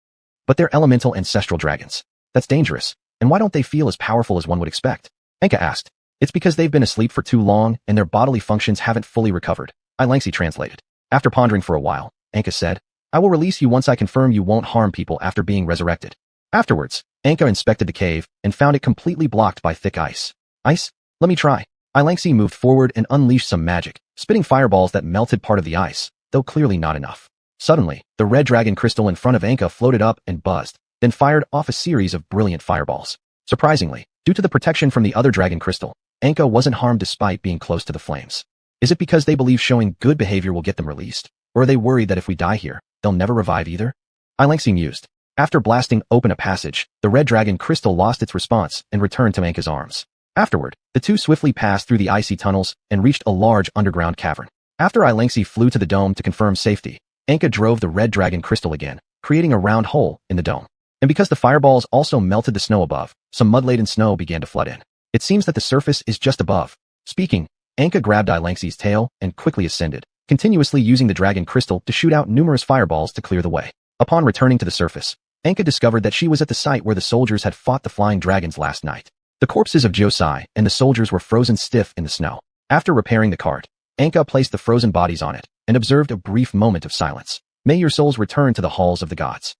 But they're elemental ancestral dragons. That's dangerous. And why don't they feel as powerful as one would expect? Anka asked. It's because they've been asleep for too long and their bodily functions haven't fully recovered, Ilangxi translated. After pondering for a while, Anka said, I will release you once I confirm you won't harm people after being resurrected. Afterwards, Anka inspected the cave and found it completely blocked by thick ice. Ice? Let me try. Ilangxi moved forward and unleashed some magic, spitting fireballs that melted part of the ice, though clearly not enough. Suddenly, the red dragon crystal in front of Anka floated up and buzzed, then fired off a series of brilliant fireballs. Surprisingly, due to the protection from the other dragon crystal, Anka wasn't harmed despite being close to the flames. Is it because they believe showing good behavior will get them released? Or are they worried that if we die here, they'll never revive either? Ilangxi mused. After blasting open a passage, the red dragon crystal lost its response and returned to Anka's arms. Afterward, the two swiftly passed through the icy tunnels and reached a large underground cavern. After Ilangxi flew to the dome to confirm safety, Anka drove the red dragon crystal again, creating a round hole in the dome. And because the fireballs also melted the snow above, some mud-laden snow began to flood in. It seems that the surface is just above. Speaking, Anka grabbed Ilangxi's tail and quickly ascended, continuously using the dragon crystal to shoot out numerous fireballs to clear the way. Upon returning to the surface, Anka discovered that she was at the site where the soldiers had fought the flying dragons last night. The corpses of xiuxian and the soldiers were frozen stiff in the snow. After repairing the cart, Anka placed the frozen bodies on it and observed a brief moment of silence. May your souls return to the halls of the gods.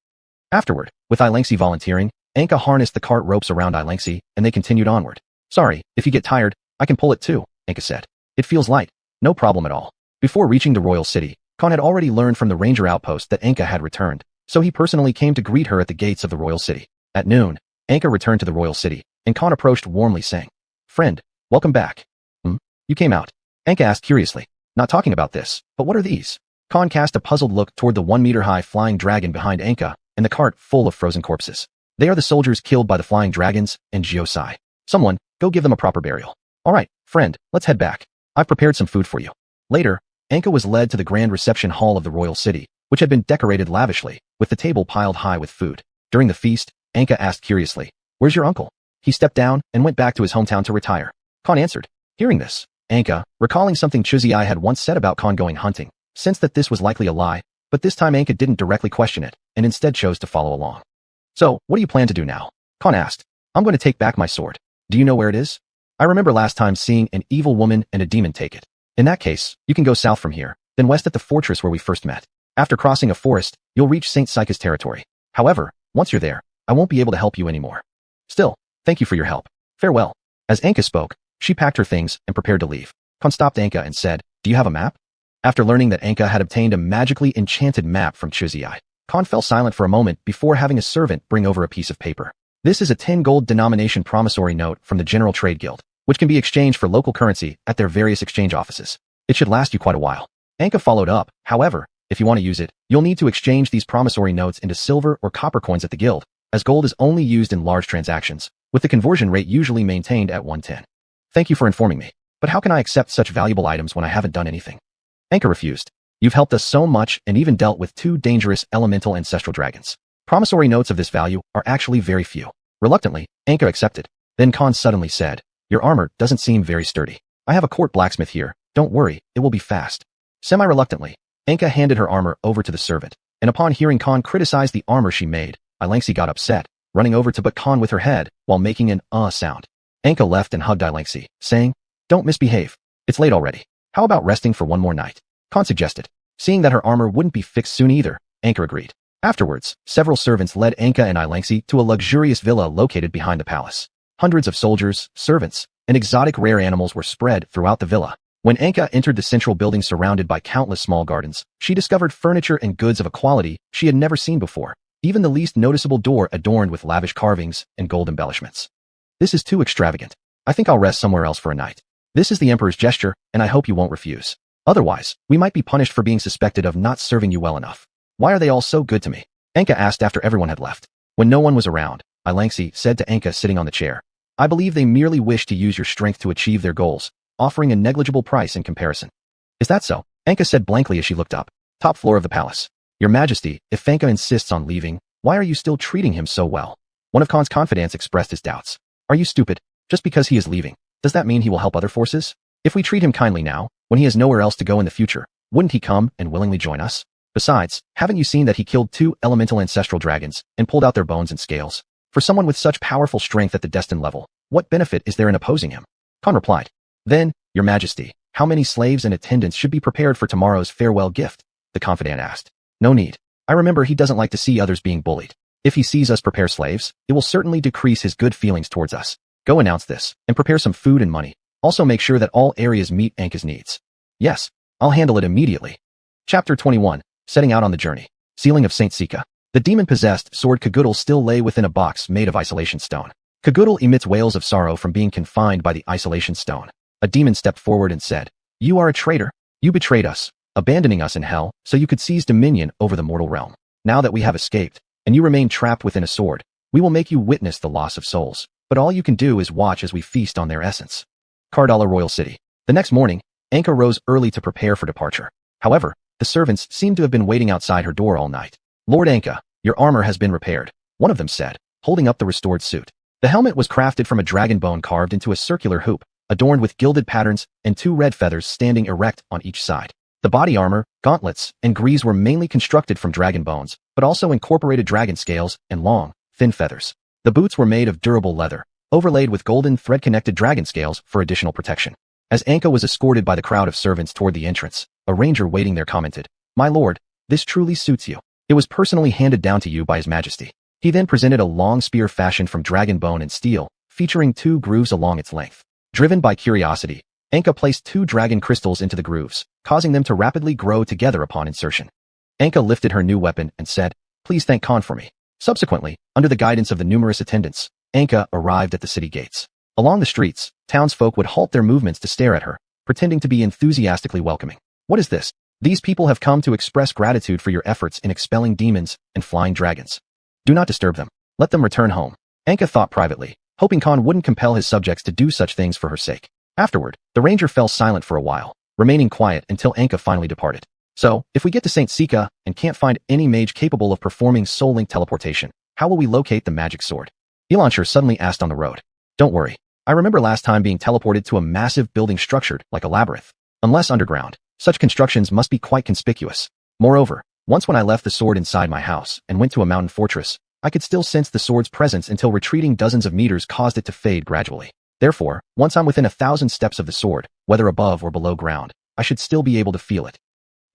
Afterward, with Ilangxi volunteering, Anka harnessed the cart ropes around Ilangxi and they continued onward. Sorry, if you get tired, I can pull it too, Anka said. It feels light. No problem at all. Before reaching the royal city, Khan had already learned from the ranger outpost that Anka had returned, so he personally came to greet her at the gates of the royal city. At noon, Anka returned to the royal city, and Khan approached warmly saying, Friend, welcome back. You came out. Anka asked curiously. Not talking about this, but what are these? Khan cast a puzzled look toward the 1-meter-high flying dragon behind Anka and the cart full of frozen corpses. They are the soldiers killed by the flying dragons and xiuxian. Someone, go give them a proper burial. All right, friend, let's head back. I've prepared some food for you. Later, Anka was led to the grand reception hall of the royal city, which had been decorated lavishly, with the table piled high with food. During the feast, Anka asked curiously, Where's your uncle? He stepped down and went back to his hometown to retire. Khan answered. Hearing this, Anka, recalling something xiuxian had once said about Khan going hunting, sensed that this was likely a lie, but this time Anka didn't directly question it, and instead chose to follow along. So, what do you plan to do now? Khan asked. I'm going to take back my sword. Do you know where it is? I remember last time seeing an evil woman and a demon take it. In that case, you can go south from here, then west at the fortress where we first met. After crossing a forest, you'll reach Saint Psyche's territory. However, once you're there, I won't be able to help you anymore. Still, thank you for your help. Farewell. As Anka spoke, she packed her things and prepared to leave. Khan stopped Anka and said, Do you have a map? After learning that Anka had obtained a magically enchanted map from xiuxian, Khan fell silent for a moment before having a servant bring over a piece of paper. This is a 10 gold denomination promissory note from the General Trade Guild, which can be exchanged for local currency at their various exchange offices. It should last you quite a while. Anka followed up, however, if you want to use it, you'll need to exchange these promissory notes into silver or copper coins at the guild, as gold is only used in large transactions, with the conversion rate usually maintained at 110. Thank you for informing me, but how can I accept such valuable items when I haven't done anything? Anka refused. You've helped us so much and even dealt with 2 dangerous elemental ancestral dragons. Promissory notes of this value are actually very few. Reluctantly, Anka accepted. Then Khan suddenly said, Your armor doesn't seem very sturdy. I have a court blacksmith here. Don't worry, it will be fast. Semi-reluctantly, Anka handed her armor over to the servant, and upon hearing Khan criticize the armor she made, Ilangxi got upset, running over to butt Khan with her head while making an sound. Anka left and hugged Ilangxi, saying, Don't misbehave. It's late already. How about resting for one more night? Khan suggested. Seeing that her armor wouldn't be fixed soon either, Anka agreed. Afterwards, several servants led Anka and Ilangxi to a luxurious villa located behind the palace. Hundreds of soldiers, servants, and exotic rare animals were spread throughout the villa. When Anka entered the central building surrounded by countless small gardens, she discovered furniture and goods of a quality she had never seen before, even the least noticeable door adorned with lavish carvings and gold embellishments. This is too extravagant. I think I'll rest somewhere else for a night. This is the Emperor's gesture, and I hope you won't refuse. Otherwise, we might be punished for being suspected of not serving you well enough. Why are they all so good to me? Anka asked after everyone had left. When no one was around, Ilangxi said to Anka sitting on the chair, I believe they merely wish to use your strength to achieve their goals. offering a negligible price in comparison. Is that so? Anka said blankly as she looked up. Top floor of the palace. Your Majesty, if Fanka insists on leaving, why are you still treating him so well? One of Khan's confidants expressed his doubts. Are you stupid? Just because he is leaving, does that mean he will help other forces? If we treat him kindly now, when he has nowhere else to go in the future, wouldn't he come and willingly join us? Besides, haven't you seen that he killed 2 elemental ancestral dragons and pulled out their bones and scales? For someone with such powerful strength at the destined level, what benefit is there in opposing him? Khan replied. Then, Your Majesty, how many slaves and attendants should be prepared for tomorrow's farewell gift? The confidant asked. No need. I remember he doesn't like to see others being bullied. If he sees us prepare slaves, it will certainly decrease his good feelings towards us. Go announce this, and prepare some food and money. Also make sure that all areas meet Anka's needs. Yes, I'll handle it immediately. Chapter 21. Setting out on the journey. Sealing of Saint Sika. The demon-possessed sword Kagoodle still lay within a box made of isolation stone. Kagoodle emits wails of sorrow from being confined by the isolation stone. A demon stepped forward and said, You are a traitor. You betrayed us, abandoning us in hell so you could seize dominion over the mortal realm. Now that we have escaped, and you remain trapped within a sword, we will make you witness the loss of souls. But all you can do is watch as we feast on their essence. Kardala Royal City. The next morning, Anka rose early to prepare for departure. However, the servants seemed to have been waiting outside her door all night. Lord Anka, your armor has been repaired, one of them said, holding up the restored suit. The helmet was crafted from a dragon bone carved into a circular hoop, adorned with gilded patterns and 2 red feathers standing erect on each side. The body armor, gauntlets, and greaves were mainly constructed from dragon bones, but also incorporated dragon scales and long, thin feathers. The boots were made of durable leather, overlaid with golden thread-connected dragon scales for additional protection. As Anka was escorted by the crowd of servants toward the entrance, a ranger waiting there commented, My lord, this truly suits you. It was personally handed down to you by His Majesty. He then presented a long spear fashioned from dragon bone and steel, featuring 2 grooves along its length. Driven by curiosity, Anka placed 2 dragon crystals into the grooves, causing them to rapidly grow together upon insertion. Anka lifted her new weapon and said, Please thank Khan for me. Subsequently, under the guidance of the numerous attendants, Anka arrived at the city gates. Along the streets, townsfolk would halt their movements to stare at her, pretending to be enthusiastically welcoming. What is this? These people have come to express gratitude for your efforts in expelling demons and flying dragons. Do not disturb them. Let them return home. Anka thought privately, hoping Khan wouldn't compel his subjects to do such things for her sake. Afterward, the ranger fell silent for a while, remaining quiet until Anka finally departed. So, if we get to Saint Sika and can't find any mage capable of performing soul-link teleportation, how will we locate the magic sword? Elancher suddenly asked on the road. Don't worry. I remember last time being teleported to a massive building structured like a labyrinth. Unless underground, such constructions must be quite conspicuous. Moreover, once when I left the sword inside my house and went to a mountain fortress, I could still sense the sword's presence until retreating dozens of meters caused it to fade gradually. Therefore, once I'm within 1,000 steps of the sword, whether above or below ground, I should still be able to feel it.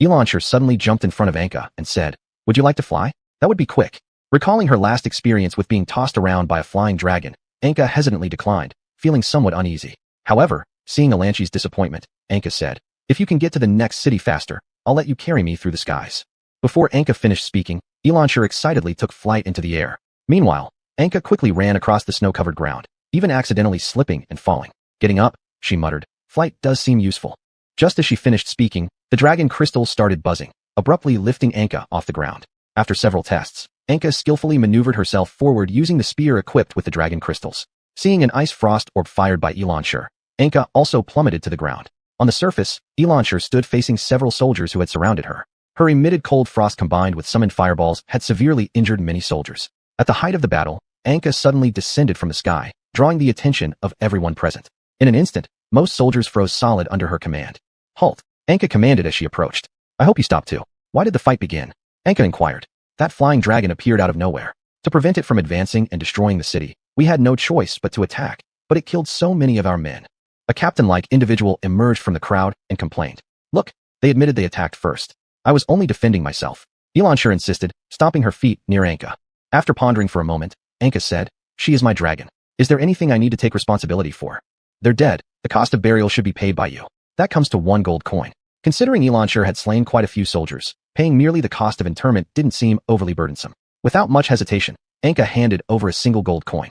Elancher suddenly jumped in front of Anka and said, Would you like to fly? That would be quick. Recalling her last experience with being tossed around by a flying dragon, Anka hesitantly declined, feeling somewhat uneasy. However, seeing Elancher's disappointment, Anka said, If you can get to the next city faster, I'll let you carry me through the skies. Before Anka finished speaking, Elancher excitedly took flight into the air. Meanwhile, Anka quickly ran across the snow-covered ground, even accidentally slipping and falling. Getting up, she muttered, Flight does seem useful. Just as she finished speaking, the dragon crystals started buzzing, abruptly lifting Anka off the ground. After several tests, Anka skillfully maneuvered herself forward using the spear equipped with the dragon crystals. Seeing an ice frost orb fired by Elancher, Anka also plummeted to the ground. On the surface, Elancher stood facing several soldiers who had surrounded her. Her emitted cold frost combined with summoned fireballs had severely injured many soldiers. At the height of the battle, Anka suddenly descended from the sky, drawing the attention of everyone present. In an instant, most soldiers froze solid under her command. Halt! Anka commanded as she approached. I hope you stop too. Why did the fight begin? Anka inquired. That flying dragon appeared out of nowhere. To prevent it from advancing and destroying the city, we had no choice but to attack, but it killed so many of our men. A captain-like individual emerged from the crowd and complained. Look, they admitted they attacked first. I was only defending myself. Elancher insisted, stomping her feet near Anka. After pondering for a moment, Anka said, She is my dragon. Is there anything I need to take responsibility for? They're dead. The cost of burial should be paid by you. That comes to 1 gold coin. Considering Elancher had slain quite a few soldiers, paying merely the cost of interment didn't seem overly burdensome. Without much hesitation, Anka handed over a single gold coin.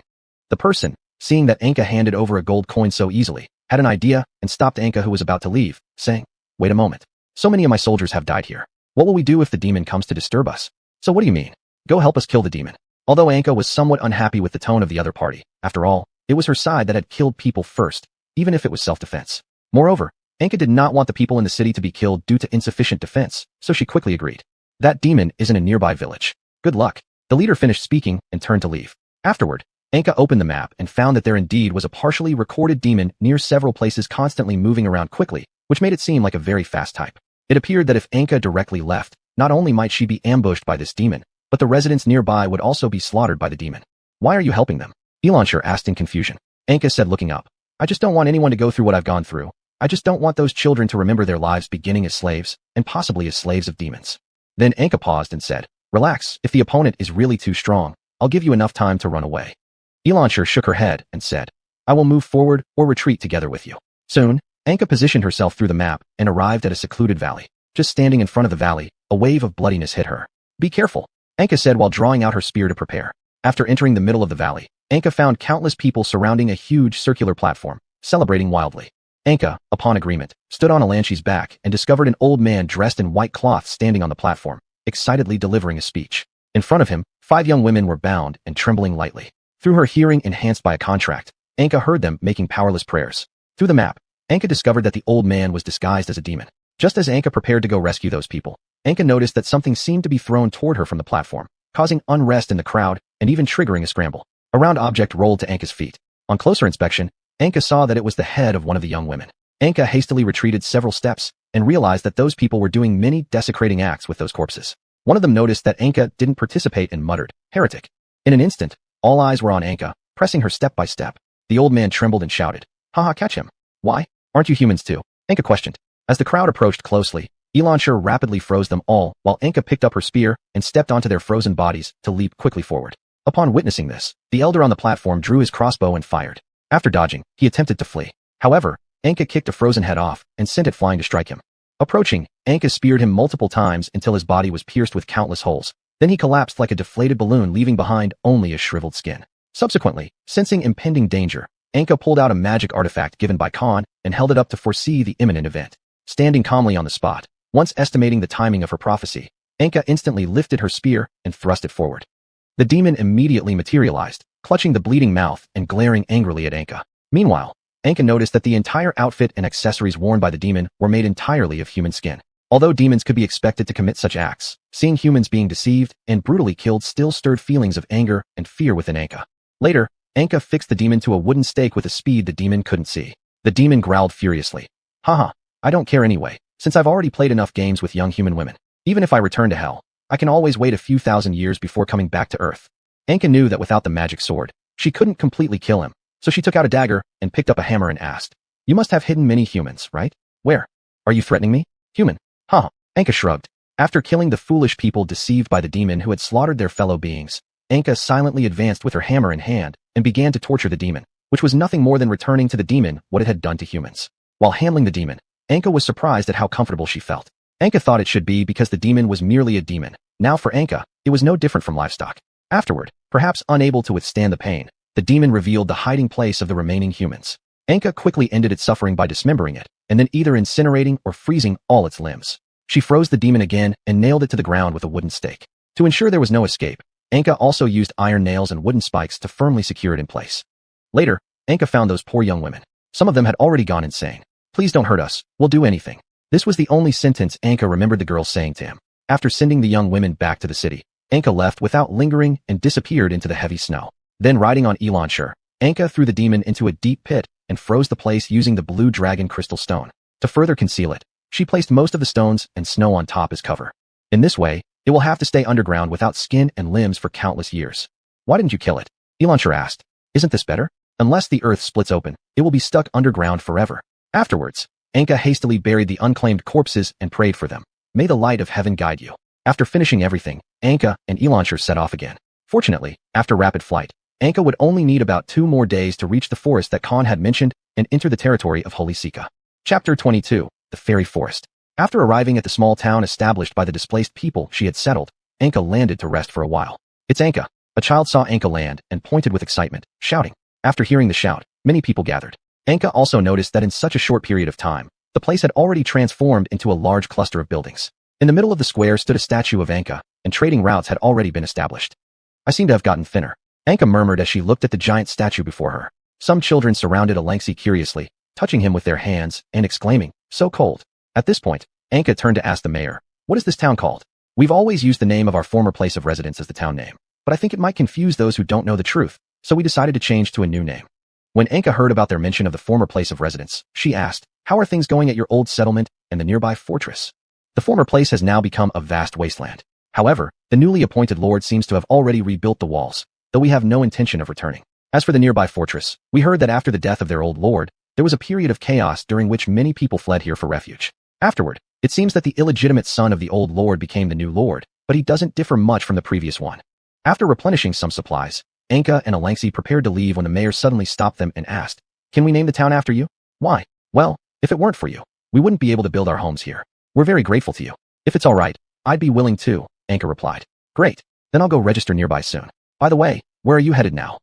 The person, seeing that Anka handed over a gold coin so easily, had an idea and stopped Anka who was about to leave, saying, Wait a moment. So many of my soldiers have died here. What will we do if the demon comes to disturb us? So what do you mean? Go help us kill the demon. Although Anka was somewhat unhappy with the tone of the other party, after all, it was her side that had killed people first, even if it was self-defense. Moreover, Anka did not want the people in the city to be killed due to insufficient defense, so she quickly agreed. That demon is in a nearby village. Good luck. The leader finished speaking and turned to leave. Afterward, Anka opened the map and found that there indeed was a partially recorded demon near several places constantly moving around quickly, which made it seem like a very fast type. It appeared that if Anka directly left, not only might she be ambushed by this demon, but the residents nearby would also be slaughtered by the demon. Why are you helping them? Xiuxian asked in confusion. Anka said looking up. I just don't want anyone to go through what I've gone through. I just don't want those children to remember their lives beginning as slaves, and possibly as slaves of demons. Then Anka paused and said, Relax, if the opponent is really too strong, I'll give you enough time to run away. Xiuxian shook her head and said, I will move forward or retreat together with you. Soon, Anka positioned herself through the map and arrived at a secluded valley. Just standing in front of the valley, a wave of bloodiness hit her. Be careful, Anka said while drawing out her spear to prepare. After entering the middle of the valley, Anka found countless people surrounding a huge circular platform, celebrating wildly. Anka, upon agreement, stood on Alanshi's back and discovered an old man dressed in white cloth standing on the platform, excitedly delivering a speech. In front of him, 5 young women were bound and trembling lightly. Through her hearing enhanced by a contract, Anka heard them making powerless prayers. Through the map, Anka discovered that the old man was disguised as a demon. Just as Anka prepared to go rescue those people, Anka noticed that something seemed to be thrown toward her from the platform, causing unrest in the crowd and even triggering a scramble. A round object rolled to Anka's feet. On closer inspection, Anka saw that it was the head of one of the young women. Anka hastily retreated several steps and realized that those people were doing many desecrating acts with those corpses. One of them noticed that Anka didn't participate and muttered, Heretic. In an instant, all eyes were on Anka, pressing her step by step. The old man trembled and shouted, Haha, catch him. Why? Aren't you humans too? Anka questioned. As the crowd approached closely, Xiuxian rapidly froze them all while Anka picked up her spear and stepped onto their frozen bodies to leap quickly forward. Upon witnessing this, the elder on the platform drew his crossbow and fired. After dodging, he attempted to flee. However, Anka kicked a frozen head off and sent it flying to strike him. Approaching, Anka speared him multiple times until his body was pierced with countless holes. Then he collapsed like a deflated balloon, leaving behind only a shriveled skin. Subsequently, sensing impending danger, Anka pulled out a magic artifact given by Khan and held it up to foresee the imminent event. Standing calmly on the spot, once estimating the timing of her prophecy, Anka instantly lifted her spear and thrust it forward. The demon immediately materialized, clutching the bleeding mouth and glaring angrily at Anka. Meanwhile, Anka noticed that the entire outfit and accessories worn by the demon were made entirely of human skin. Although demons could be expected to commit such acts, seeing humans being deceived and brutally killed still stirred feelings of anger and fear within Anka. Later, Anka fixed the demon to a wooden stake with a speed the demon couldn't see. The demon growled furiously. Haha, I don't care anyway, since I've already played enough games with young human women. Even if I return to hell, I can always wait a few thousand years before coming back to Earth. Anka knew that without the magic sword, she couldn't completely kill him, so she took out a dagger and picked up a hammer and asked, You must have hidden many humans, right? Where? Are you threatening me? Human. Huh. Anka shrugged. After killing the foolish people deceived by the demon who had slaughtered their fellow beings, Anka silently advanced with her hammer in hand and began to torture the demon, which was nothing more than returning to the demon what it had done to humans. While handling the demon, Anka was surprised at how comfortable she felt. Anka thought it should be because the demon was merely a demon. Now for Anka, it was no different from livestock. Afterward, perhaps unable to withstand the pain, the demon revealed the hiding place of the remaining humans. Anka quickly ended its suffering by dismembering it, and then either incinerating or freezing all its limbs. She froze the demon again and nailed it to the ground with a wooden stake. To ensure there was no escape, Anka also used iron nails and wooden spikes to firmly secure it in place. Later, Anka found those poor young women. Some of them had already gone insane. Please don't hurt us, we'll do anything. This was the only sentence Anka remembered the girl saying to him. After sending the young women back to the city, Anka left without lingering and disappeared into the heavy snow. Then riding on Xiuxian, Anka threw the demon into a deep pit and froze the place using the blue dragon crystal stone. To further conceal it, she placed most of the stones and snow on top as cover. In this way, it will have to stay underground without skin and limbs for countless years. Why didn't you kill it? Xiuxian asked. Isn't this better? Unless the earth splits open, it will be stuck underground forever. Afterwards, Anka hastily buried the unclaimed corpses and prayed for them. May the light of heaven guide you. After finishing everything, Anka and Xiuxian set off again. Fortunately, after rapid flight, Anka would only need about 2 more days to reach the forest that Khan had mentioned and enter the territory of Holy Sika. Chapter 22. The Fairy Forest. After arriving at the small town established by the displaced people she had settled, Anka landed to rest for a while. It's Anka. A child saw Anka land and pointed with excitement, shouting. After hearing the shout, many people gathered. Anka also noticed that in such a short period of time, the place had already transformed into a large cluster of buildings. In the middle of the square stood a statue of Anka, and trading routes had already been established. I seem to have gotten thinner, Anka murmured as she looked at the giant statue before her. Some children surrounded Alangsi curiously, touching him with their hands and exclaiming, "So cold." At this point, Anka turned to ask the mayor, "What is this town called? We've always used the name of our former place of residence as the town name, but I think it might confuse those who don't know the truth, so we decided to change to a new name." When Anka heard about their mention of the former place of residence, she asked, "How are things going at your old settlement and the nearby fortress?" The former place has now become a vast wasteland. However, the newly appointed lord seems to have already rebuilt the walls, though we have no intention of returning. As for the nearby fortress, we heard that after the death of their old lord, there was a period of chaos during which many people fled here for refuge. Afterward, it seems that the illegitimate son of the old lord became the new lord, but he doesn't differ much from the previous one. After replenishing some supplies, Anka and Alangsi prepared to leave when the mayor suddenly stopped them and asked, "Can we name the town after you?" "Why? Well, if it weren't for you, we wouldn't be able to build our homes here. We're very grateful to you. If it's all right, I'd be willing to," Anka replied. "Great, then I'll go register nearby soon. By the way, where are you headed now?"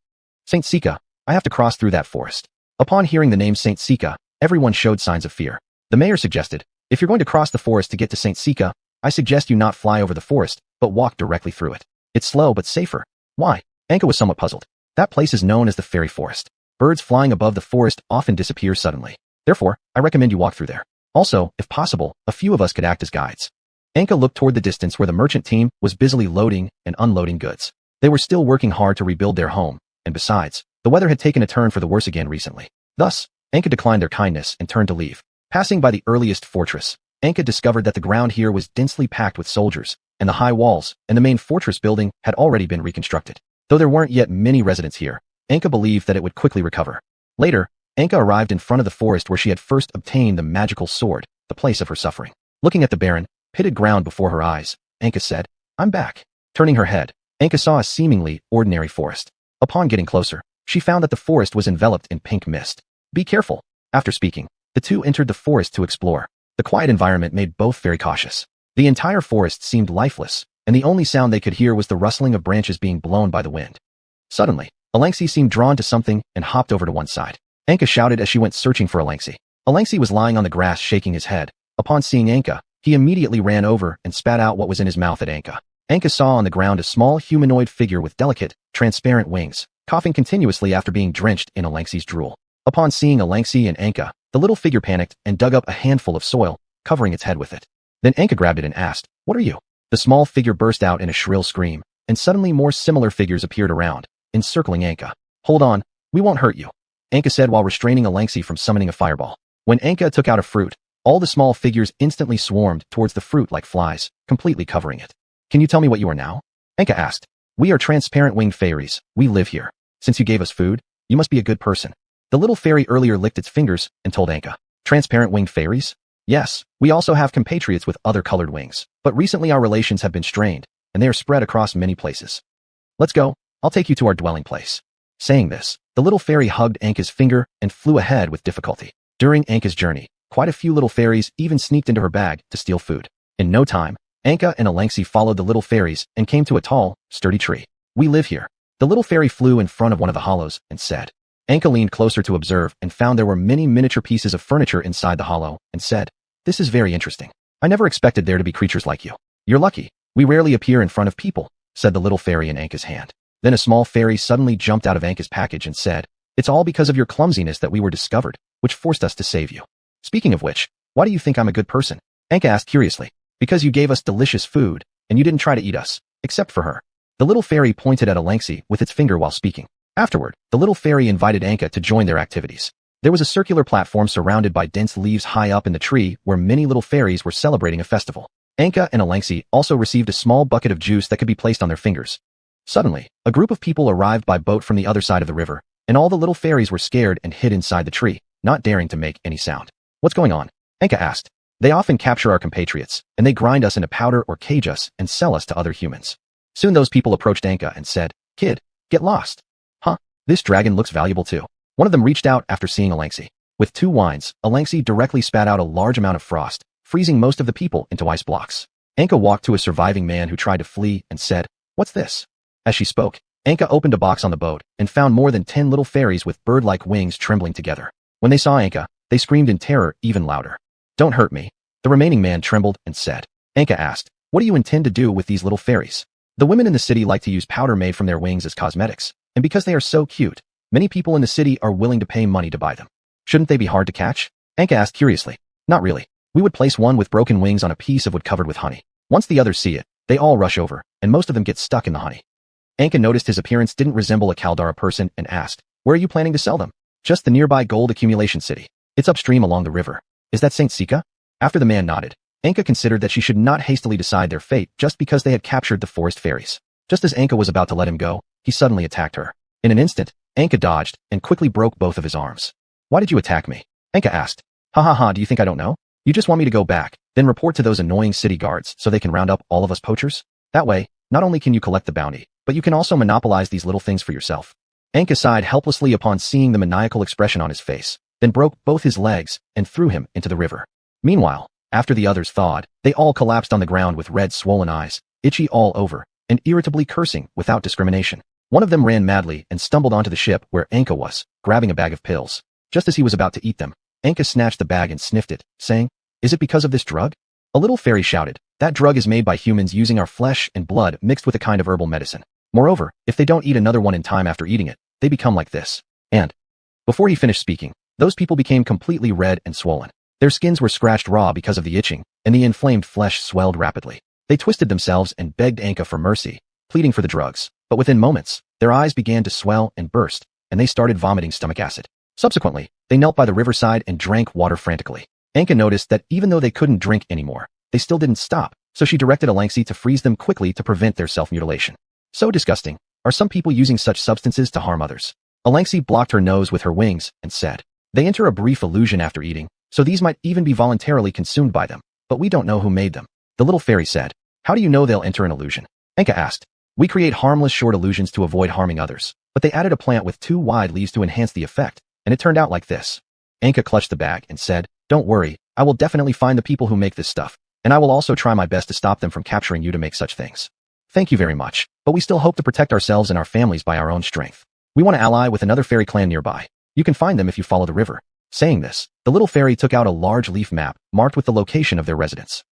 "St. Sika. I have to cross through that forest." Upon hearing the name St. Sika, everyone showed signs of fear. The mayor suggested, "If you're going to cross the forest to get to St. Sika, I suggest you not fly over the forest, but walk directly through it. It's slow but safer." "Why?" Anka was somewhat puzzled. "That place is known as the fairy forest. Birds flying above the forest often disappear suddenly. Therefore, I recommend you walk through there. Also, if possible, a few of us could act as guides." Anka looked toward the distance where the merchant team was busily loading and unloading goods. They were still working hard to rebuild their home, and besides, the weather had taken a turn for the worse again recently. Thus, Anka declined their kindness and turned to leave. Passing by the earliest fortress, Anka discovered that the ground here was densely packed with soldiers, and the high walls and the main fortress building had already been reconstructed. Though there weren't yet many residents here, Anka believed that it would quickly recover. Later, Anka arrived in front of the forest where she had first obtained the magical sword, the place of her suffering. Looking at the barren, pitted ground before her eyes, Anka said, "I'm back." Turning her head, Anka saw a seemingly ordinary forest. Upon getting closer, she found that the forest was enveloped in pink mist. "Be careful." After speaking, the two entered the forest to explore. The quiet environment made both very cautious. The entire forest seemed lifeless, and the only sound they could hear was the rustling of branches being blown by the wind. Suddenly, Alangsi seemed drawn to something and hopped over to one side. Anka shouted as she went searching for Alangsi. Alangsi was lying on the grass shaking his head. Upon seeing Anka, he immediately ran over and spat out what was in his mouth at Anka. Anka saw on the ground a small humanoid figure with delicate, transparent wings, coughing continuously after being drenched in Alangsi's drool. Upon seeing Alangsi and Anka, the little figure panicked and dug up a handful of soil, covering its head with it. Then Anka grabbed it and asked, "What are you?" The small figure burst out in a shrill scream, and suddenly more similar figures appeared around, encircling Anka. "Hold on, we won't hurt you," Anka said while restraining Alangsi from summoning a fireball. When Anka took out a fruit, all the small figures instantly swarmed towards the fruit like flies, completely covering it. "Can you tell me what you are now?" Anka asked. "We are transparent winged fairies. We live here. Since you gave us food, you must be a good person." The little fairy earlier licked its fingers and told Anka, "Transparent winged fairies? Yes, we also have compatriots with other colored wings, but recently our relations have been strained, and they are spread across many places. Let's go, I'll take you to our dwelling place." Saying this, the little fairy hugged Anka's finger and flew ahead with difficulty. During Anka's journey, quite a few little fairies even sneaked into her bag to steal food. In no time, Anka and Alangsi followed the little fairies and came to a tall, sturdy tree. "We live here." The little fairy flew in front of one of the hollows and said. Anka leaned closer to observe and found there were many miniature pieces of furniture inside the hollow and said, "This is very interesting. I never expected there to be creatures like you. You're lucky. We rarely appear in front of people," said the little fairy in Anka's hand. Then a small fairy suddenly jumped out of Anka's package and said, "It's all because of your clumsiness that we were discovered, which forced us to save you." "Speaking of which, why do you think I'm a good person?" Anka asked curiously. "Because you gave us delicious food, and you didn't try to eat us, except for her." The little fairy pointed at Alangsi with its finger while speaking. Afterward, the little fairy invited Anka to join their activities. There was a circular platform surrounded by dense leaves high up in the tree where many little fairies were celebrating a festival. Anka and Alangsi also received a small bucket of juice that could be placed on their fingers. Suddenly, a group of people arrived by boat from the other side of the river, and all the little fairies were scared and hid inside the tree, not daring to make any sound. "What's going on?" Anka asked. "They often capture our compatriots, and they grind us into powder or cage us and sell us to other humans." Soon those people approached Anka and said, "Kid, get lost." "Huh, this dragon looks valuable too." One of them reached out after seeing Alangsi. With 2 wines, Alangsi directly spat out a large amount of frost, freezing most of the people into ice blocks. Anka walked to a surviving man who tried to flee and said, "What's this?" As she spoke, Anka opened a box on the boat and found more than 10 little fairies with bird-like wings trembling together. When they saw Anka, they screamed in terror even louder. "Don't hurt me." The remaining man trembled and said. Anka asked, "What do you intend to do with these little fairies?" The women in the city like to use powder made from their wings as cosmetics, and because they are so cute, many people in the city are willing to pay money to buy them. Shouldn't they be hard to catch? Anka asked curiously. Not really. We would place one with broken wings on a piece of wood covered with honey. Once the others see it, they all rush over, and most of them get stuck in the honey. Anka noticed his appearance didn't resemble a Caldara person and asked, where are you planning to sell them? Just the nearby gold accumulation city. It's upstream along the river. Is that Saint Sika? After the man nodded, Anka considered that she should not hastily decide their fate just because they had captured the forest fairies. Just as Anka was about to let him go, he suddenly attacked her. In an instant, Anka dodged and quickly broke both of his arms. Why did you attack me? Anka asked. Ha ha ha, do you think I don't know? You just want me to go back, then report to those annoying city guards so they can round up all of us poachers? That way, not only can you collect the bounty, but you can also monopolize these little things for yourself. Anka sighed helplessly upon seeing the maniacal expression on his face, then broke both his legs and threw him into the river. Meanwhile, after the others thawed, they all collapsed on the ground with red swollen eyes, itchy all over, and irritably cursing without discrimination. One of them ran madly and stumbled onto the ship where Anka was, grabbing a bag of pills. Just as he was about to eat them, Anka snatched the bag and sniffed it, saying, is it because of this drug? A little fairy shouted, that drug is made by humans using our flesh and blood mixed with a kind of herbal medicine. Moreover, if they don't eat another one in time after eating it, they become like this. And before he finished speaking, those people became completely red and swollen. Their skins were scratched raw because of the itching, and the inflamed flesh swelled rapidly. They twisted themselves and begged Anka for mercy, pleading for the drugs, but within moments, their eyes began to swell and burst, and they started vomiting stomach acid. Subsequently, they knelt by the riverside and drank water frantically. Anka noticed that even though they couldn't drink anymore, they still didn't stop, so she directed Alangsi to freeze them quickly to prevent their self-mutilation. So disgusting. Are some people using such substances to harm others? Alangsi blocked her nose with her wings and said, they enter a brief illusion after eating, so these might even be voluntarily consumed by them, but we don't know who made them. The little fairy said, how do you know they'll enter an illusion? Anka asked, we create harmless short illusions to avoid harming others, but they added a plant with 2 wide leaves to enhance the effect, and it turned out like this. Anka clutched the bag and said, don't worry, I will definitely find the people who make this stuff, and I will also try my best to stop them from capturing you to make such things. Thank you very much, but we still hope to protect ourselves and our families by our own strength. We want to ally with another fairy clan nearby. You can find them if you follow the river. Saying this, the little fairy took out a large leaf map marked with the location of their residence.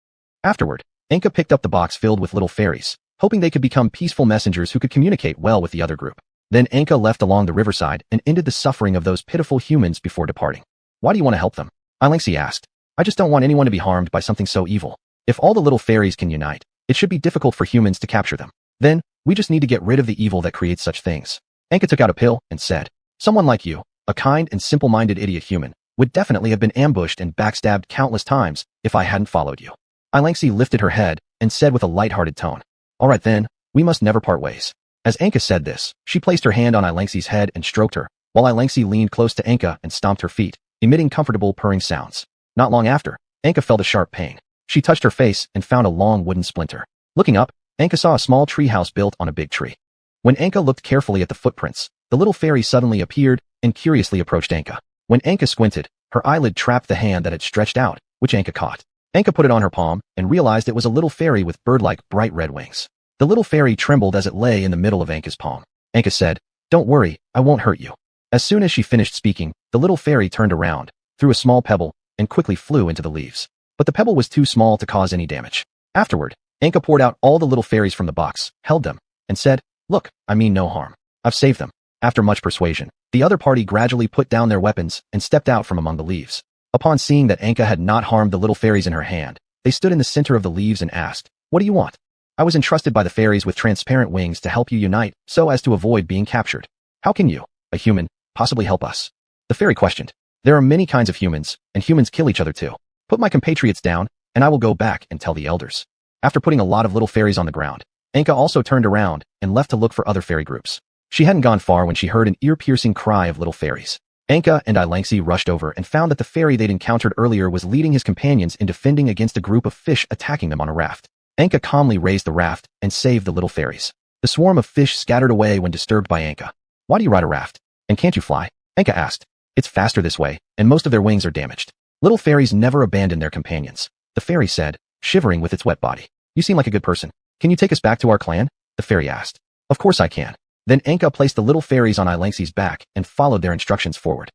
Afterward, Anka picked up the box filled with little fairies, hoping they could become peaceful messengers who could communicate well with the other group. Then Anka left along the riverside and ended the suffering of those pitiful humans before departing. Why do you want to help them? Alangsi asked. I just don't want anyone to be harmed by something so evil. If all the little fairies can unite, it should be difficult for humans to capture them. Then, we just need to get rid of the evil that creates such things. Anka took out a pill and said, someone like you, a kind and simple-minded idiot human, would definitely have been ambushed and backstabbed countless times if I hadn't followed you. Alangsi lifted her head and said with a light-hearted tone, all right then, we must never part ways. As Anka said this, she placed her hand on Alangsi's head and stroked her, while Alangsi leaned close to Anka and stomped her feet, emitting comfortable purring sounds. Not long after, Anka felt a sharp pain. She touched her face and found a long wooden splinter. Looking up, Anka saw a small treehouse built on a big tree. When Anka looked carefully at the footprints, the little fairy suddenly appeared and curiously approached Anka. When Anka squinted, her eyelid trapped the hand that had stretched out, which Anka caught. Anka put it on her palm and realized it was a little fairy with bird-like bright red wings. The little fairy trembled as it lay in the middle of Anka's palm. Anka said, don't worry, I won't hurt you. As soon as she finished speaking, the little fairy turned around, threw a small pebble, and quickly flew into the leaves. But the pebble was too small to cause any damage. Afterward, Anka poured out all the little fairies from the box, held them, and said, look, I mean no harm. I've saved them. After much persuasion, the other party gradually put down their weapons and stepped out from among the leaves. Upon seeing that Anka had not harmed the little fairies in her hand, they stood in the center of the leaves and asked, what do you want? I was entrusted by the fairies with transparent wings to help you unite so as to avoid being captured. How can you, a human, possibly help us? The fairy questioned. There are many kinds of humans, and humans kill each other too. Put my compatriots down, and I will go back and tell the elders. After putting a lot of little fairies on the ground, Anka also turned around and left to look for other fairy groups. She hadn't gone far when she heard an ear-piercing cry of little fairies. Anka and Alangsi rushed over and found that the fairy they'd encountered earlier was leading his companions in defending against a group of fish attacking them on a raft. Anka calmly raised the raft and saved the little fairies. The swarm of fish scattered away when disturbed by Anka. Why do you ride a raft? And can't you fly? Anka asked. It's faster this way, and most of their wings are damaged. Little fairies never abandon their companions. The fairy said, shivering with its wet body. You seem like a good person. Can you take us back to our clan? The fairy asked. Of course I can. Then Anka placed the little fairies on Alangsi's back and followed their instructions forward.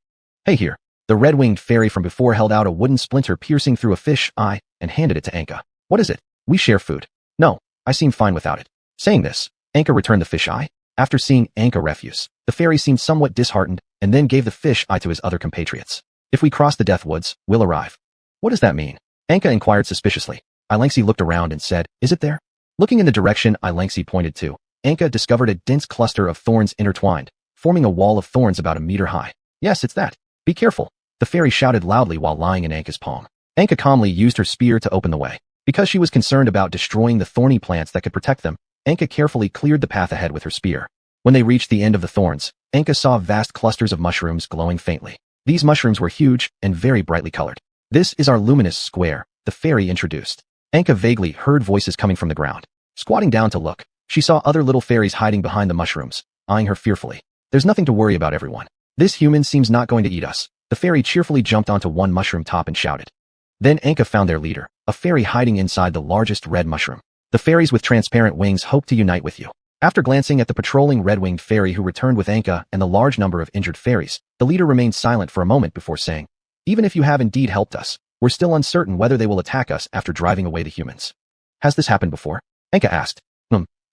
Hey here. The red-winged fairy from before held out a wooden splinter piercing through a fish eye and handed it to Anka. What is it? We share food. No, I seem fine without it. Saying this, Anka returned the fish eye. After seeing Anka refuse, the fairy seemed somewhat disheartened and then gave the fish eye to his other compatriots. If we cross the Death Woods, we'll arrive. What does that mean? Anka inquired suspiciously. Ilangxi looked around and said, is it there? Looking in the direction Ilangxi pointed to, Anka discovered a dense cluster of thorns intertwined, forming a wall of thorns about a meter high. Yes, it's that. Be careful. The fairy shouted loudly while lying in Anka's palm. Anka calmly used her spear to open the way. Because she was concerned about destroying the thorny plants that could protect them, Anka carefully cleared the path ahead with her spear. When they reached the end of the thorns, Anka saw vast clusters of mushrooms glowing faintly. These mushrooms were huge and very brightly colored. This is our luminous square, the fairy introduced. Anka vaguely heard voices coming from the ground. Squatting down to look, she saw other little fairies hiding behind the mushrooms, eyeing her fearfully. There's nothing to worry about, everyone. This human seems not going to eat us. The fairy cheerfully jumped onto one mushroom top and shouted. Then Anka found their leader, a fairy hiding inside the largest red mushroom. The fairies with transparent wings hope to unite with you. After glancing at the patrolling red-winged fairy who returned with Anka and the large number of injured fairies, the leader remained silent for a moment before saying, even if you have indeed helped us, we're still uncertain whether they will attack us after driving away the humans. Has this happened before? Anka asked.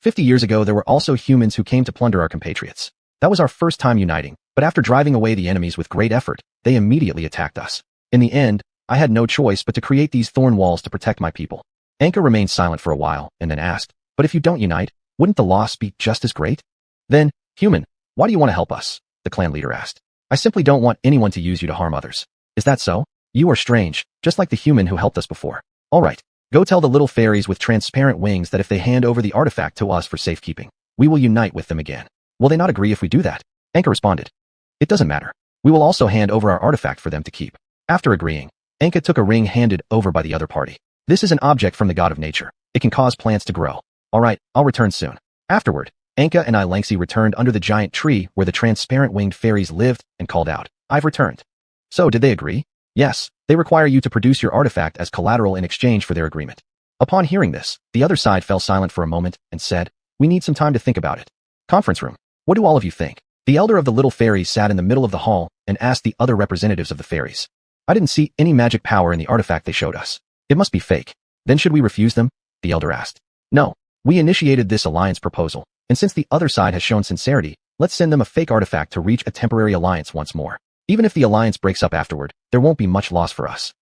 50 years ago there were also humans who came to plunder our compatriots. That was our first time uniting, but after driving away the enemies with great effort, they immediately attacked us. In the end, I had no choice but to create these thorn walls to protect my people. Anka remained silent for a while and then asked, but if you don't unite, wouldn't the loss be just as great? Then, human, why do you want to help us? The clan leader asked. I simply don't want anyone to use you to harm others. Is that so? You are strange, just like the human who helped us before. All right, go tell the little fairies with transparent wings that if they hand over the artifact to us for safekeeping, we will unite with them again. Will they not agree if we do that? Anka responded. It doesn't matter. We will also hand over our artifact for them to keep. After agreeing, Anka took a ring handed over by the other party. This is an object from the god of nature. It can cause plants to grow. All right, I'll return soon. Afterward, Anka and Ilangxi returned under the giant tree where the transparent winged fairies lived and called out, I've returned. So did they agree? Yes, they require you to produce your artifact as collateral in exchange for their agreement. Upon hearing this, the other side fell silent for a moment and said, we need some time to think about it. Conference room. What do all of you think? The elder of the little fairies sat in the middle of the hall and asked the other representatives of the fairies. I didn't see any magic power in the artifact they showed us. It must be fake. Then should we refuse them? The elder asked. No. We initiated this alliance proposal, and since the other side has shown sincerity, let's send them a fake artifact to reach a temporary alliance once more. Even if the alliance breaks up afterward, there won't be much loss for us.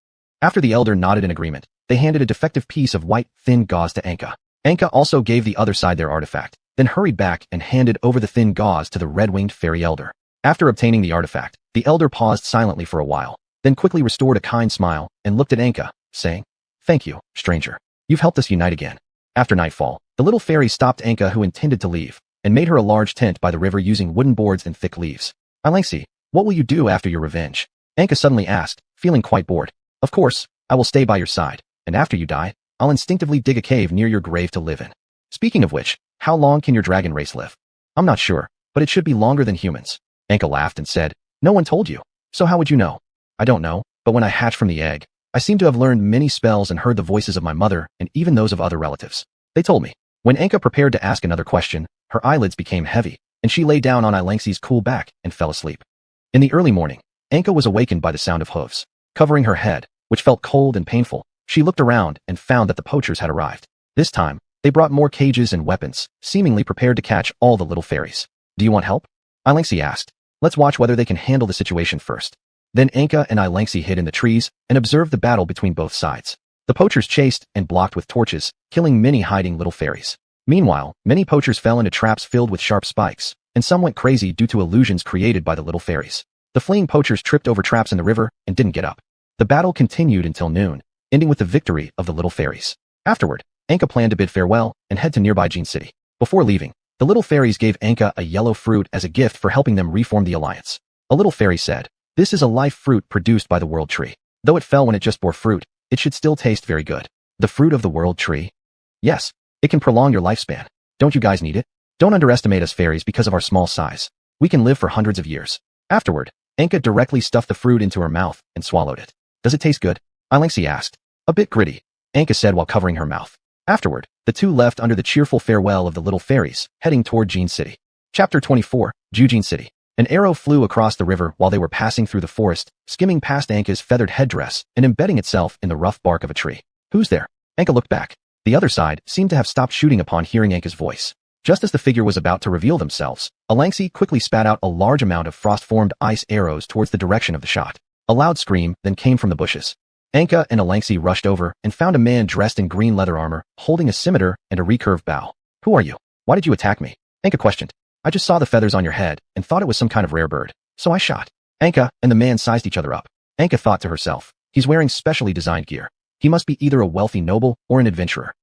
After the elder nodded in agreement, they handed a defective piece of white, thin gauze to Anka. Anka also gave the other side their artifact, then hurried back and handed over the thin gauze to the red-winged fairy elder. After obtaining the artifact, the elder paused silently for a while, then quickly restored a kind smile and looked at Anka, saying, Thank you, stranger. You've helped us unite again. After nightfall, the little fairy stopped Anka who intended to leave, and made her a large tent by the river using wooden boards and thick leaves. Ilangxi, what will you do after your revenge? Anka suddenly asked, feeling quite bored. Of course, I will stay by your side, and after you die, I'll instinctively dig a cave near your grave to live in. Speaking of which, how long can your dragon race live? I'm not sure, but it should be longer than humans. Anka laughed and said, No one told you. So how would you know? I don't know, but when I hatched from the egg, I seem to have learned many spells and heard the voices of my mother and even those of other relatives. They told me. When Anka prepared to ask another question, her eyelids became heavy, and she lay down on Ilangxi's cool back and fell asleep. In the early morning, Anka was awakened by the sound of hooves. Covering her head, which felt cold and painful, she looked around and found that the poachers had arrived. This time, they brought more cages and weapons, seemingly prepared to catch all the little fairies. Do you want help? Ilangxi asked. Let's watch whether they can handle the situation first. Then Anka and Ilangxi hid in the trees and observed the battle between both sides. The poachers chased and blocked with torches, killing many hiding little fairies. Meanwhile, many poachers fell into traps filled with sharp spikes, and some went crazy due to illusions created by the little fairies. The fleeing poachers tripped over traps in the river and didn't get up. The battle continued until noon, ending with the victory of the little fairies. Afterward, Anka planned to bid farewell and head to nearby Jin City. Before leaving, the little fairies gave Anka a yellow fruit as a gift for helping them reform the alliance. A little fairy said, This is a life fruit produced by the world tree. Though it fell when it just bore fruit, it should still taste very good. The fruit of the world tree? Yes, it can prolong your lifespan. Don't you guys need it? Don't underestimate us fairies because of our small size. We can live for hundreds of years. Afterward, Anka directly stuffed the fruit into her mouth and swallowed it. Does it taste good? Ilangxi asked. A bit gritty, Anka said while covering her mouth. Afterward, the two left under the cheerful farewell of the little fairies, heading toward Jin City. Chapter 24, Jin City. An arrow flew across the river while they were passing through the forest, skimming past Anka's feathered headdress and embedding itself in the rough bark of a tree. Who's there? Anka looked back. The other side seemed to have stopped shooting upon hearing Anka's voice. Just as the figure was about to reveal themselves, Ilangxi quickly spat out a large amount of frost-formed ice arrows towards the direction of the shot. A loud scream then came from the bushes. Anka and Alangsi rushed over and found a man dressed in green leather armor, holding a scimitar and a recurved bow. "Who are you? Why did you attack me?" Anka questioned. "I just saw the feathers on your head and thought it was some kind of rare bird, so I shot." Anka and the man sized each other up. Anka thought to herself, he's wearing specially designed gear. He must be either a wealthy noble or an adventurer.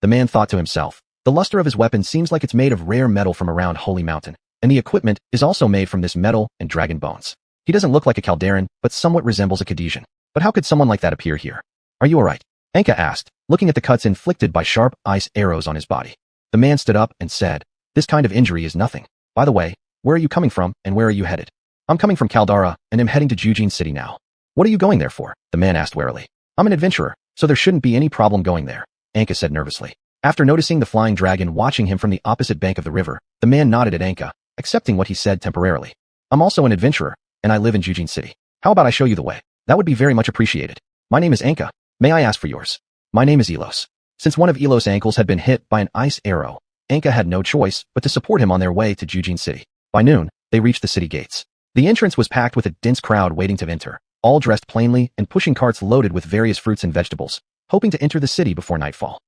The man thought to himself, the luster of his weapon seems like it's made of rare metal from around Holy Mountain, and the equipment is also made from this metal and dragon bones. He doesn't look like a Calderan, but somewhat resembles a Cadesian. But how could someone like that appear here? "Are you alright?" Anka asked, looking at the cuts inflicted by sharp ice arrows on his body. The man stood up and said, "This kind of injury is nothing. By the way, where are you coming from and where are you headed?" "I'm coming from Caldara and am heading to Xiuxian City now." "What are you going there for?" the man asked warily. "I'm an adventurer, so there shouldn't be any problem going there," Anka said nervously. After noticing the flying dragon watching him from the opposite bank of the river, the man nodded at Anka, accepting what he said temporarily. "I'm also an adventurer, and I live in Xiuxian City. How about I show you the way? That would be very much appreciated. My name is Anka. May I ask for yours?" "My name is Elos." Since one of Elos' ankles had been hit by an ice arrow, Anka had no choice but to support him on their way to Xiuxian City. By noon, they reached the city gates. The entrance was packed with a dense crowd waiting to enter, all dressed plainly and pushing carts loaded with various fruits and vegetables, hoping to enter the city before nightfall.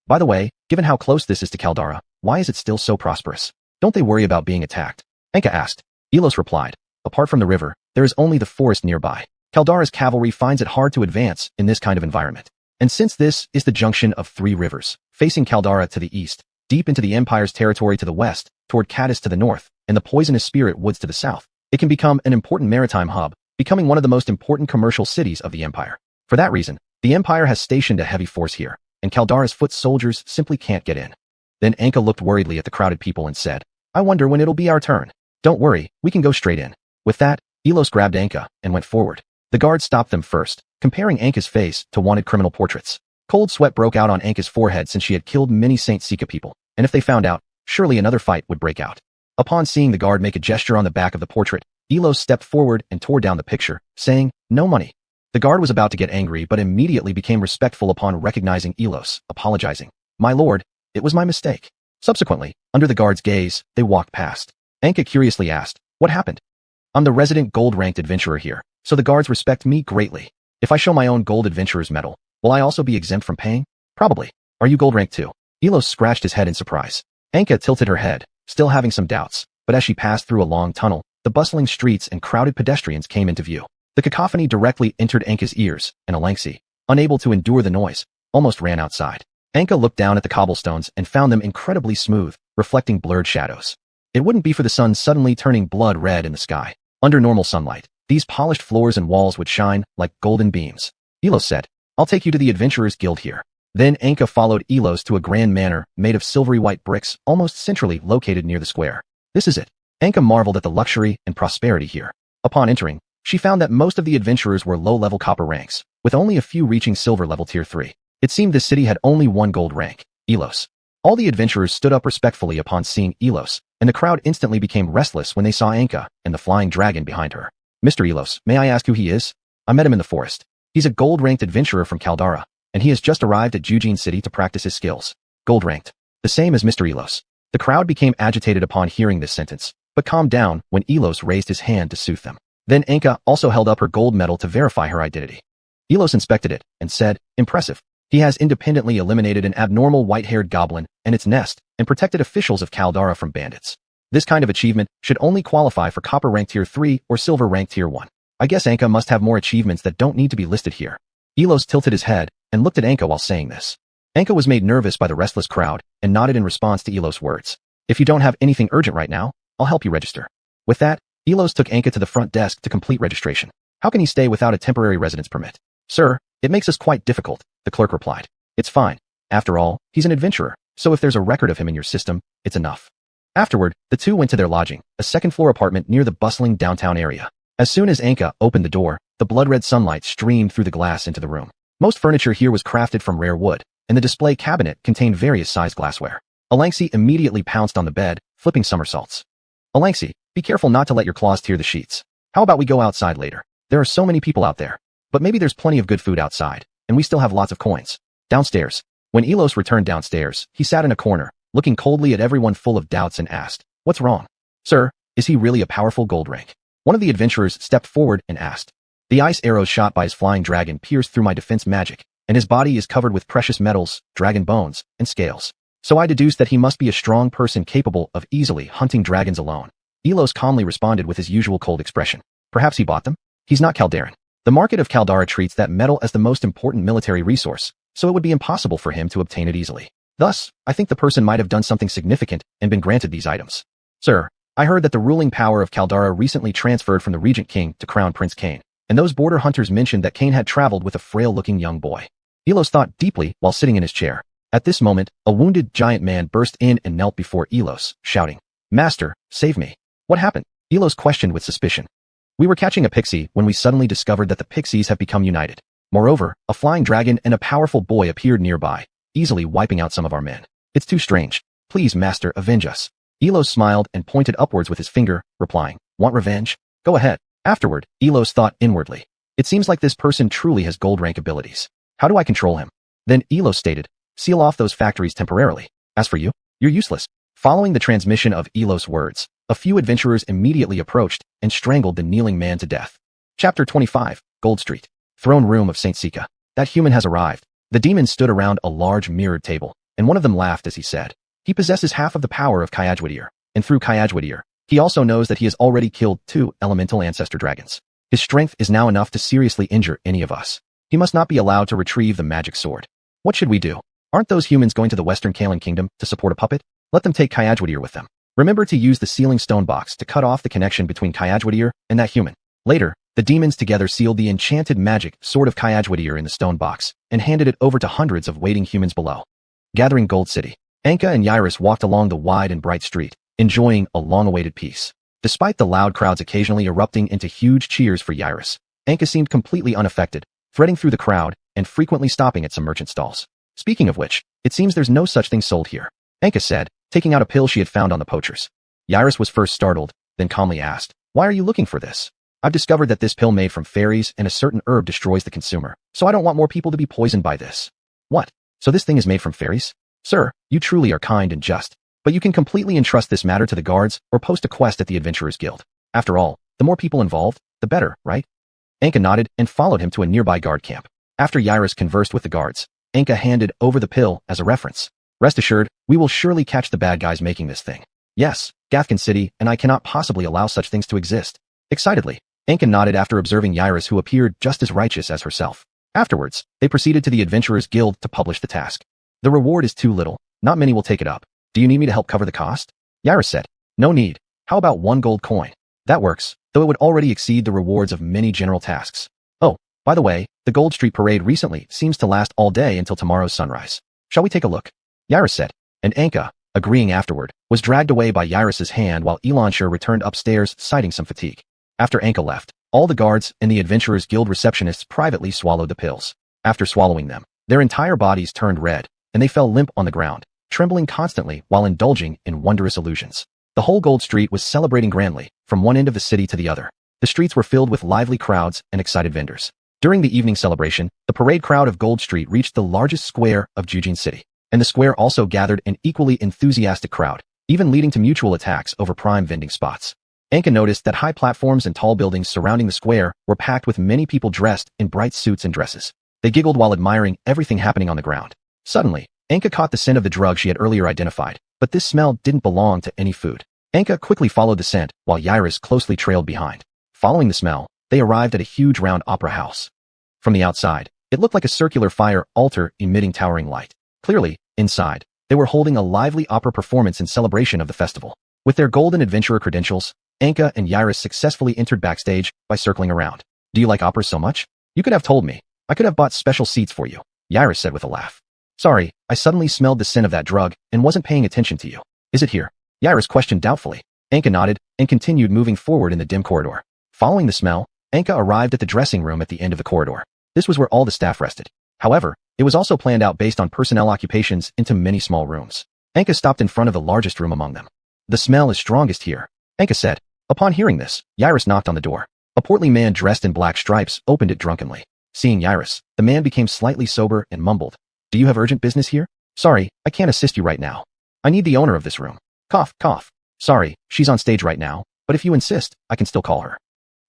By the way, given how close this is to Caldara, why is it still so prosperous? Don't they worry about being attacked? Anka asked. Elos replied, apart from the river, there is only the forest nearby. Caldara's cavalry finds it hard to advance in this kind of environment. And since this is the junction of 3 rivers, facing Caldara to the east, deep into the Empire's territory to the west, toward Cadiz to the north, and the poisonous spirit woods to the south, it can become an important maritime hub, becoming one of the most important commercial cities of the Empire. For that reason, the Empire has stationed a heavy force here, and Caldara's foot soldiers simply can't get in. Then Anka looked worriedly at the crowded people and said, I wonder when it'll be our turn. Don't worry, we can go straight in. With that, Elos grabbed Anka and went forward. The guards stopped them first, comparing Anka's face to wanted criminal portraits. Cold sweat broke out on Anka's forehead since she had killed many Saint Sika people, and if they found out, surely another fight would break out. Upon seeing the guard make a gesture on the back of the portrait, Elos stepped forward and tore down the picture, saying, no money. The guard was about to get angry but immediately became respectful upon recognizing Elos, apologizing. My lord, it was my mistake. Subsequently, under the guard's gaze, they walked past. Anka curiously asked, what happened? I'm the resident gold-ranked adventurer here, so the guards respect me greatly. If I show my own gold adventurer's medal, will I also be exempt from paying? Probably. Are you gold-ranked too? Elos scratched his head in surprise. Anka tilted her head, still having some doubts, but as she passed through a long tunnel, the bustling streets and crowded pedestrians came into view. The cacophony directly entered Anka's ears, and Alangsi, unable to endure the noise, almost ran outside. Anka looked down at the cobblestones and found them incredibly smooth, reflecting blurred shadows. It wouldn't be for the sun suddenly turning blood red in the sky. Under normal sunlight, these polished floors and walls would shine like golden beams. Elos said, I'll take you to the Adventurers Guild here. Then Anka followed Elos to a grand manor made of silvery white bricks almost centrally located near the square. This is it. Anka marveled at the luxury and prosperity here. Upon entering, she found that most of the adventurers were low-level copper ranks, with only a few reaching silver level tier 3. It seemed this city had only one gold rank, Elos. All the adventurers stood up respectfully upon seeing Elos, and the crowd instantly became restless when they saw Anka and the flying dragon behind her. Mr. Elos, may I ask who he is? I met him in the forest. He's a gold-ranked adventurer from Caldara, and he has just arrived at Xiuxian City to practice his skills. Gold-ranked. The same as Mr. Elos. The crowd became agitated upon hearing this sentence, but calmed down when Elos raised his hand to soothe them. Then Anka also held up her gold medal to verify her identity. Elos inspected it and said, impressive. He has independently eliminated an abnormal white-haired goblin and its nest and protected officials of Caldara from bandits. This kind of achievement should only qualify for copper rank tier 3 or silver rank tier 1. I guess Anka must have more achievements that don't need to be listed here. Elos tilted his head and looked at Anka while saying this. Anka was made nervous by the restless crowd and nodded in response to Elos' words. If you don't have anything urgent right now, I'll help you register. With that, Elos took Anka to the front desk to complete registration. How can he stay without a temporary residence permit? Sir, it makes us quite difficult, the clerk replied. It's fine. After all, he's an adventurer, so if there's a record of him in your system, it's enough. Afterward, the two went to their lodging, a second-floor apartment near the bustling downtown area. As soon as Anka opened the door, the blood-red sunlight streamed through the glass into the room. Most furniture here was crafted from rare wood, and the display cabinet contained various sized glassware. Alangsi immediately pounced on the bed, flipping somersaults. Alangsi, be careful not to let your claws tear the sheets. How about we go outside later? There are so many people out there. But maybe there's plenty of good food outside, and we still have lots of coins. Downstairs. When Elos returned downstairs, he sat in a corner, looking coldly at everyone full of doubts and asked, what's wrong? Sir, is he really a powerful gold rank? One of the adventurers stepped forward and asked. The ice arrows shot by his flying dragon pierced through my defense magic, and his body is covered with precious metals, dragon bones, and scales. So I deduced that he must be a strong person capable of easily hunting dragons alone. Elos calmly responded with his usual cold expression. Perhaps he bought them? He's not Calderan. The market of Caldara treats that metal as the most important military resource, so it would be impossible for him to obtain it easily. Thus, I think the person might have done something significant and been granted these items. Sir, I heard that the ruling power of Caldara recently transferred from the Regent King to Crown Prince Cain, and those border hunters mentioned that Cain had traveled with a frail-looking young boy. Elos thought deeply while sitting in his chair. At this moment, a wounded giant man burst in and knelt before Elos, shouting, "Master, save me." What happened? Elos questioned with suspicion. We were catching a pixie when we suddenly discovered that the pixies have become united. Moreover, a flying dragon and a powerful boy appeared nearby, easily wiping out some of our men. It's too strange. Please, Master, avenge us. Elos smiled and pointed upwards with his finger, replying, "Want revenge? Go ahead." Afterward, Elos thought inwardly. It seems like this person truly has gold rank abilities. How do I control him? Then Elos stated, "Seal off those factories temporarily. As for you, you're useless." Following the transmission of Elos' words, a few adventurers immediately approached and strangled the kneeling man to death. Chapter 25, Gold Street. Throne room of Saint Sika. That human has arrived. The demons stood around a large mirrored table, and one of them laughed as he said, "He possesses half of the power of Kayajwadir, and through Kayajwadir, he also knows that he has already killed 2 elemental ancestor dragons. His strength is now enough to seriously injure any of us. He must not be allowed to retrieve the magic sword. What should we do? Aren't those humans going to the Western Kalan Kingdom to support a puppet? Let them take Kayajwadir with them. Remember to use the sealing stone box to cut off the connection between Kayajwadir and that human." Later, the demons together sealed the enchanted magic sword of Kayajwadir in the stone box and handed it over to hundreds of waiting humans below. Gathering Gold City. Anka and Iris walked along the wide and bright street, enjoying a long-awaited peace. Despite the loud crowds occasionally erupting into huge cheers for Iris, Anka seemed completely unaffected, threading through the crowd and frequently stopping at some merchant stalls. Speaking of which, it seems there's no such thing sold here, Anka said, taking out a pill she had found on the poachers. Iris was first startled, then calmly asked, "Why are you looking for this?" "I've discovered that this pill made from fairies and a certain herb destroys the consumer, so I don't want more people to be poisoned by this." "What? So this thing is made from fairies?" "Sir, you truly are kind and just, but you can completely entrust this matter to the guards or post a quest at the Adventurers Guild. After all, the more people involved, the better, right?" Anka nodded and followed him to a nearby guard camp. After Iris conversed with the guards, Anka handed over the pill as a reference. "Rest assured, we will surely catch the bad guys making this thing. Yes, Gathkin City and I cannot possibly allow such things to exist." Excitedly, Anka nodded after observing Iris, who appeared just as righteous as herself. Afterwards, they proceeded to the Adventurers Guild to publish the task. "The reward is too little. Not many will take it up. Do you need me to help cover the cost?" Iris said, "No need. How about 1 gold coin? That works, though it would already exceed the rewards of many general tasks. Oh, by the way, the Gold Street Parade recently seems to last all day until tomorrow's sunrise. Shall we take a look?" Iris said, and Anka, agreeing afterward, was dragged away by Iris's hand while Elanshire returned upstairs citing some fatigue. After Anka left, all the guards and the Adventurers Guild receptionists privately swallowed the pills. After swallowing them, their entire bodies turned red, and they fell limp on the ground, trembling constantly while indulging in wondrous illusions. The whole Gold Street was celebrating grandly, from one end of the city to the other. The streets were filled with lively crowds and excited vendors. During the evening celebration, the parade crowd of Gold Street reached the largest square of Jujin City, and the square also gathered an equally enthusiastic crowd, even leading to mutual attacks over prime vending spots. Anka noticed that high platforms and tall buildings surrounding the square were packed with many people dressed in bright suits and dresses. They giggled while admiring everything happening on the ground. Suddenly, Anka caught the scent of the drug she had earlier identified, but this smell didn't belong to any food. Anka quickly followed the scent, while Iris closely trailed behind. Following the smell, they arrived at a huge round opera house. From the outside, it looked like a circular fire altar emitting towering light. Clearly, inside, they were holding a lively opera performance in celebration of the festival. With their golden adventurer credentials, Anka and Iris successfully entered backstage by circling around. "Do you like operas so much? You could have told me. I could have bought special seats for you," Iris said with a laugh. "Sorry, I suddenly smelled the scent of that drug and wasn't paying attention to you. Is it here?" Iris questioned doubtfully. Anka nodded and continued moving forward in the dim corridor. Following the smell, Anka arrived at the dressing room at the end of the corridor. This was where all the staff rested. However, it was also planned out based on personnel occupations into many small rooms. Anka stopped in front of the largest room among them. "The smell is strongest here," Anka said. Upon hearing this, Iris knocked on the door. A portly man dressed in black stripes opened it drunkenly. Seeing Iris, the man became slightly sober and mumbled, "Do you have urgent business here?" "Sorry, I can't assist you right now. I need the owner of this room." Cough, cough. "Sorry, she's on stage right now, but if you insist, I can still call her."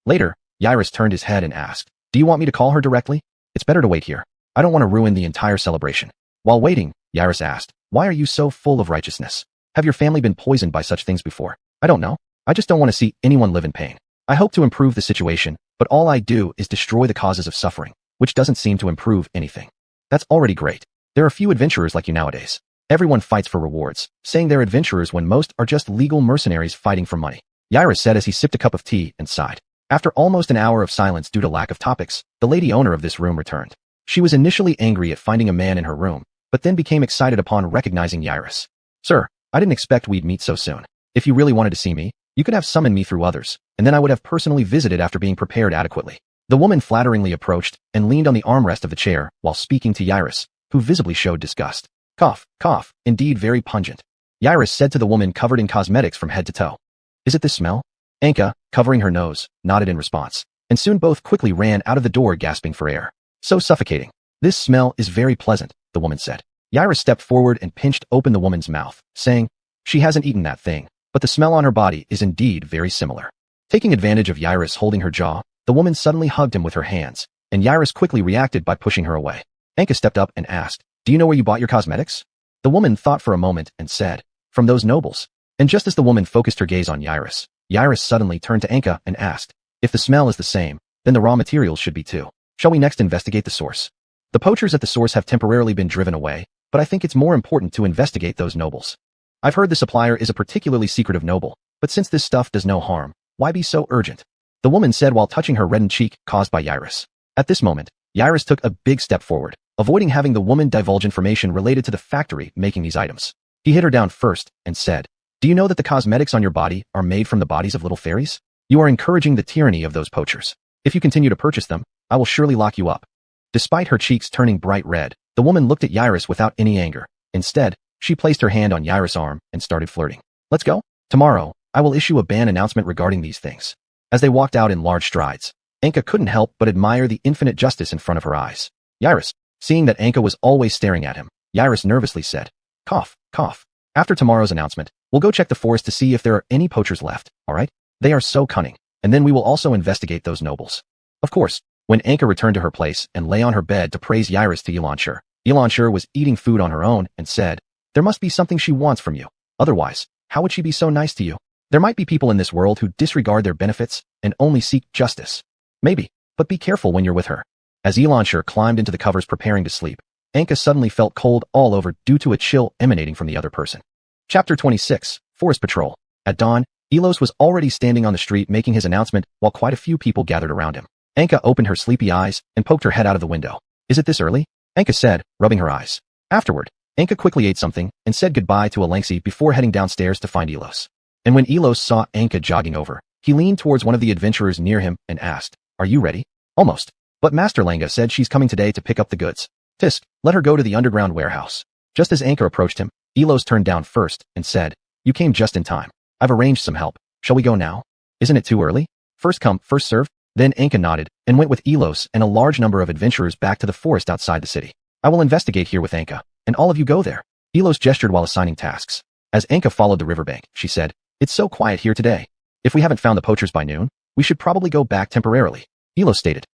Later, Yairus turned his head and asked, "Do you want me to call her directly? It's better to wait here. I don't want to ruin the entire celebration." While waiting, Yairus asked, "Why are you so full of righteousness? Have your family been poisoned by such things before?" "I don't know. I just don't want to see anyone live in pain. I hope to improve the situation, but all I do is destroy the causes of suffering, which doesn't seem to improve anything." "That's already great. There are few adventurers like you nowadays. Everyone fights for rewards, saying they're adventurers when most are just legal mercenaries fighting for money," Yairus said as he sipped a cup of tea and sighed. After almost an hour of silence due to lack of topics, the lady owner of this room returned. She was initially angry at finding a man in her room, but then became excited upon recognizing Yairus. "Sir, I didn't expect we'd meet so soon. If you really wanted to see me, you could have summoned me through others, and then I would have personally visited after being prepared adequately." The woman flatteringly approached and leaned on the armrest of the chair while speaking to Yairus, who visibly showed disgust. "Cough, cough, indeed very pungent," Yairus said to the woman covered in cosmetics from head to toe. "Is it this smell?" Anka, covering her nose, nodded in response, and soon both quickly ran out of the door gasping for air. "So suffocating. This smell is very pleasant," the woman said. Yairus stepped forward and pinched open the woman's mouth, saying, "She hasn't eaten that thing, but the smell on her body is indeed very similar." Taking advantage of Yairus holding her jaw, the woman suddenly hugged him with her hands, and Yairus quickly reacted by pushing her away. Anka stepped up and asked, "Do you know where you bought your cosmetics?" The woman thought for a moment and said, "From those nobles." And just as the woman focused her gaze on Yairus, Yairus suddenly turned to Anka and asked, "If the smell is the same, then the raw materials should be too. Shall we next investigate the source?" "The poachers at the source have temporarily been driven away, but I think it's more important to investigate those nobles. I've heard the supplier is a particularly secretive noble, but since this stuff does no harm, why be so urgent?" the woman said while touching her reddened cheek caused by Yairus. At this moment, Yairus took a big step forward, avoiding having the woman divulge information related to the factory making these items. He hit her down first and said, "Do you know that the cosmetics on your body are made from the bodies of little fairies? You are encouraging the tyranny of those poachers. If you continue to purchase them, I will surely lock you up." Despite her cheeks turning bright red, the woman looked at Yairus without any anger. Instead, she placed her hand on Yairus' arm and started flirting. "Let's go. Tomorrow, I will issue a ban announcement regarding these things." As they walked out in large strides, Anka couldn't help but admire the infinite justice in front of her eyes. Yairus, seeing that Anka was always staring at him, Yairus nervously said, "Cough, cough. After tomorrow's announcement, we'll go check the forest to see if there are any poachers left, alright? They are so cunning, and then we will also investigate those nobles." Of course, when Anka returned to her place and lay on her bed to praise Yairus to Yilanshur was eating food on her own and said, "There must be something she wants from you. Otherwise, how would she be so nice to you? There might be people in this world who disregard their benefits and only seek justice. Maybe, but be careful when you're with her." As Yilanshur climbed into the covers preparing to sleep, Anka suddenly felt cold all over due to a chill emanating from the other person. Chapter 26, Forest Patrol. At dawn, Elos was already standing on the street making his announcement while quite a few people gathered around him. Anka opened her sleepy eyes and poked her head out of the window. "Is it this early?" Anka said, rubbing her eyes. Afterward, Anka quickly ate something and said goodbye to Alengsi before heading downstairs to find Elos. And when Elos saw Anka jogging over, he leaned towards one of the adventurers near him and asked, "Are you ready?" "Almost. But Master Langa said she's coming today to pick up the goods. Tisk, let her go to the underground warehouse." Just as Anka approached him, Elos turned down first and said, "You came just in time. I've arranged some help. Shall we go now?" "Isn't it too early?" "First come, first served." Then Anka nodded and went with Elos and a large number of adventurers back to the forest outside the city. "I will investigate here with Anka, and all of you go there." Elos gestured while assigning tasks. As Anka followed the riverbank, she said, "It's so quiet here today. If we haven't found the poachers by noon, we should probably go back temporarily." Elos stated.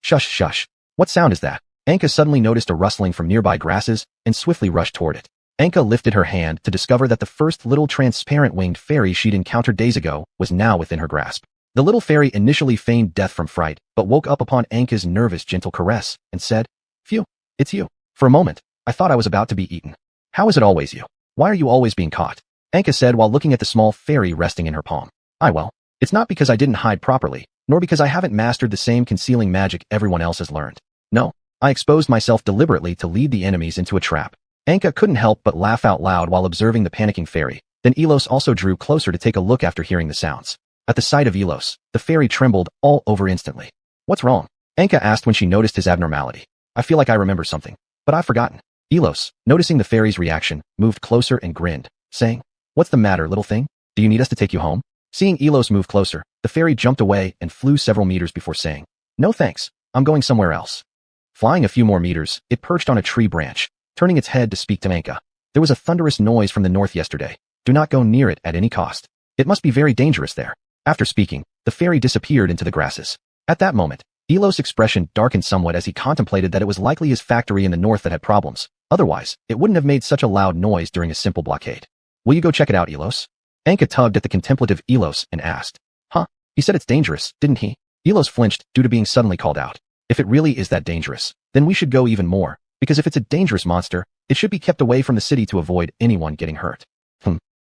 "Shush, shush. What sound is that?" Anka suddenly noticed a rustling from nearby grasses and swiftly rushed toward it. Anka lifted her hand to discover that the first little transparent winged fairy she'd encountered days ago was now within her grasp. The little fairy initially feigned death from fright, but woke up upon Anka's nervous gentle caress and said, "Phew, it's you. For a moment, I thought I was about to be eaten. How is it always you? Why are you always being caught?" Anka said while looking at the small fairy resting in her palm. Well, it's not because I didn't hide properly, nor because I haven't mastered the same concealing magic everyone else has learned. No, I exposed myself deliberately to lead the enemies into a trap." Anka couldn't help but laugh out loud while observing the panicking fairy. Then Elos also drew closer to take a look after hearing the sounds. At the sight of Elos, the fairy trembled all over instantly. "What's wrong?" Anka asked when she noticed his abnormality. "I feel like I remember something, but I've forgotten." Elos, noticing the fairy's reaction, moved closer and grinned, saying, "What's the matter, little thing? Do you need us to take you home?" Seeing Elos move closer, the fairy jumped away and flew several meters before saying, "No thanks, I'm going somewhere else." Flying a few more meters, it perched on a tree branch, turning its head to speak to Anka. "There was a thunderous noise from the north yesterday. Do not go near it at any cost. It must be very dangerous there." After speaking, the fairy disappeared into the grasses. At that moment, Elos' expression darkened somewhat as he contemplated that it was likely his factory in the north that had problems. Otherwise, it wouldn't have made such a loud noise during a simple blockade. Will you go check it out, Elos? Anka tugged at the contemplative Elos and asked. Huh? He said it's dangerous, didn't he? Elos flinched due to being suddenly called out. If it really is that dangerous, then we should go even more, because if it's a dangerous monster, it should be kept away from the city to avoid anyone getting hurt.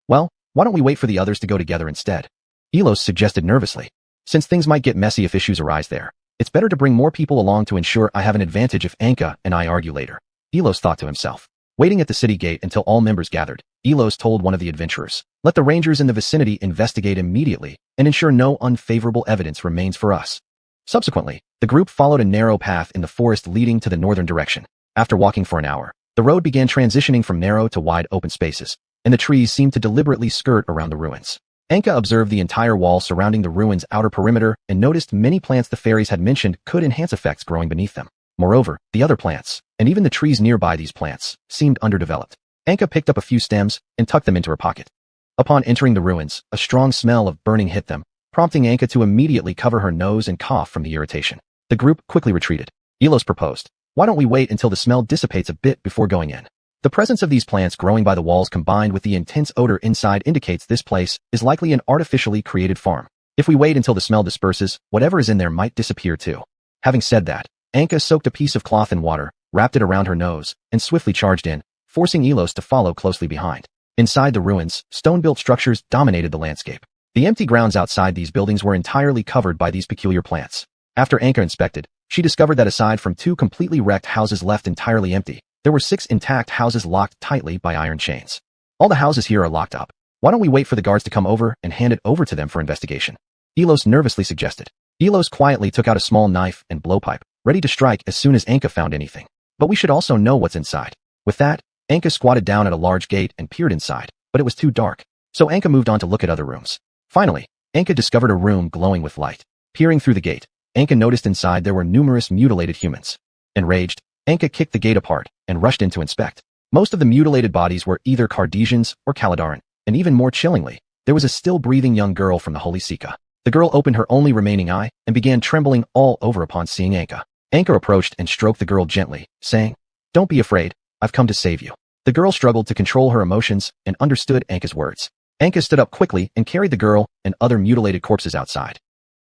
Well, why don't we wait for the others to go together instead? Elos suggested nervously. Since things might get messy if issues arise there, it's better to bring more people along to ensure I have an advantage if Anka and I argue later. Elos thought to himself. Waiting at the city gate until all members gathered, Elos told one of the adventurers, let the rangers in the vicinity investigate immediately and ensure no unfavorable evidence remains for us. Subsequently, the group followed a narrow path in the forest leading to the northern direction. After walking for an hour, the road began transitioning from narrow to wide open spaces, and the trees seemed to deliberately skirt around the ruins. Anka observed the entire wall surrounding the ruins' outer perimeter and noticed many plants the fairies had mentioned could enhance effects growing beneath them. Moreover, the other plants, and even the trees nearby these plants, seemed underdeveloped. Anka picked up a few stems and tucked them into her pocket. Upon entering the ruins, a strong smell of burning hit them, prompting Anka to immediately cover her nose and cough from the irritation. The group quickly retreated. Elos proposed, why don't we wait until the smell dissipates a bit before going in? The presence of these plants growing by the walls combined with the intense odor inside indicates this place is likely an artificially created farm. If we wait until the smell disperses, whatever is in there might disappear too. Having said that, Anka soaked a piece of cloth in water, wrapped it around her nose, and swiftly charged in, forcing Elos to follow closely behind. Inside the ruins, stone-built structures dominated the landscape. The empty grounds outside these buildings were entirely covered by these peculiar plants. After Anka inspected, she discovered that aside from 2 completely wrecked houses left entirely empty, there were 6 intact houses locked tightly by iron chains. All the houses here are locked up. Why don't we wait for the guards to come over and hand it over to them for investigation? Elos nervously suggested. Elos quietly took out a small knife and blowpipe, ready to strike as soon as Anka found anything. But we should also know what's inside. With that, Anka squatted down at a large gate and peered inside, but it was too dark, so Anka moved on to look at other rooms. Finally, Anka discovered a room glowing with light. Peering through the gate, Anka noticed inside there were numerous mutilated humans. Enraged, Anka kicked the gate apart and rushed in to inspect. Most of the mutilated bodies were either Cardassians or Kaladaran, and even more chillingly, there was a still-breathing young girl from the Holy Sika. The girl opened her only remaining eye and began trembling all over upon seeing Anka. Anka approached and stroked the girl gently, saying, "Don't be afraid, I've come to save you." The girl struggled to control her emotions and understood Anka's words. Anka stood up quickly and carried the girl and other mutilated corpses outside.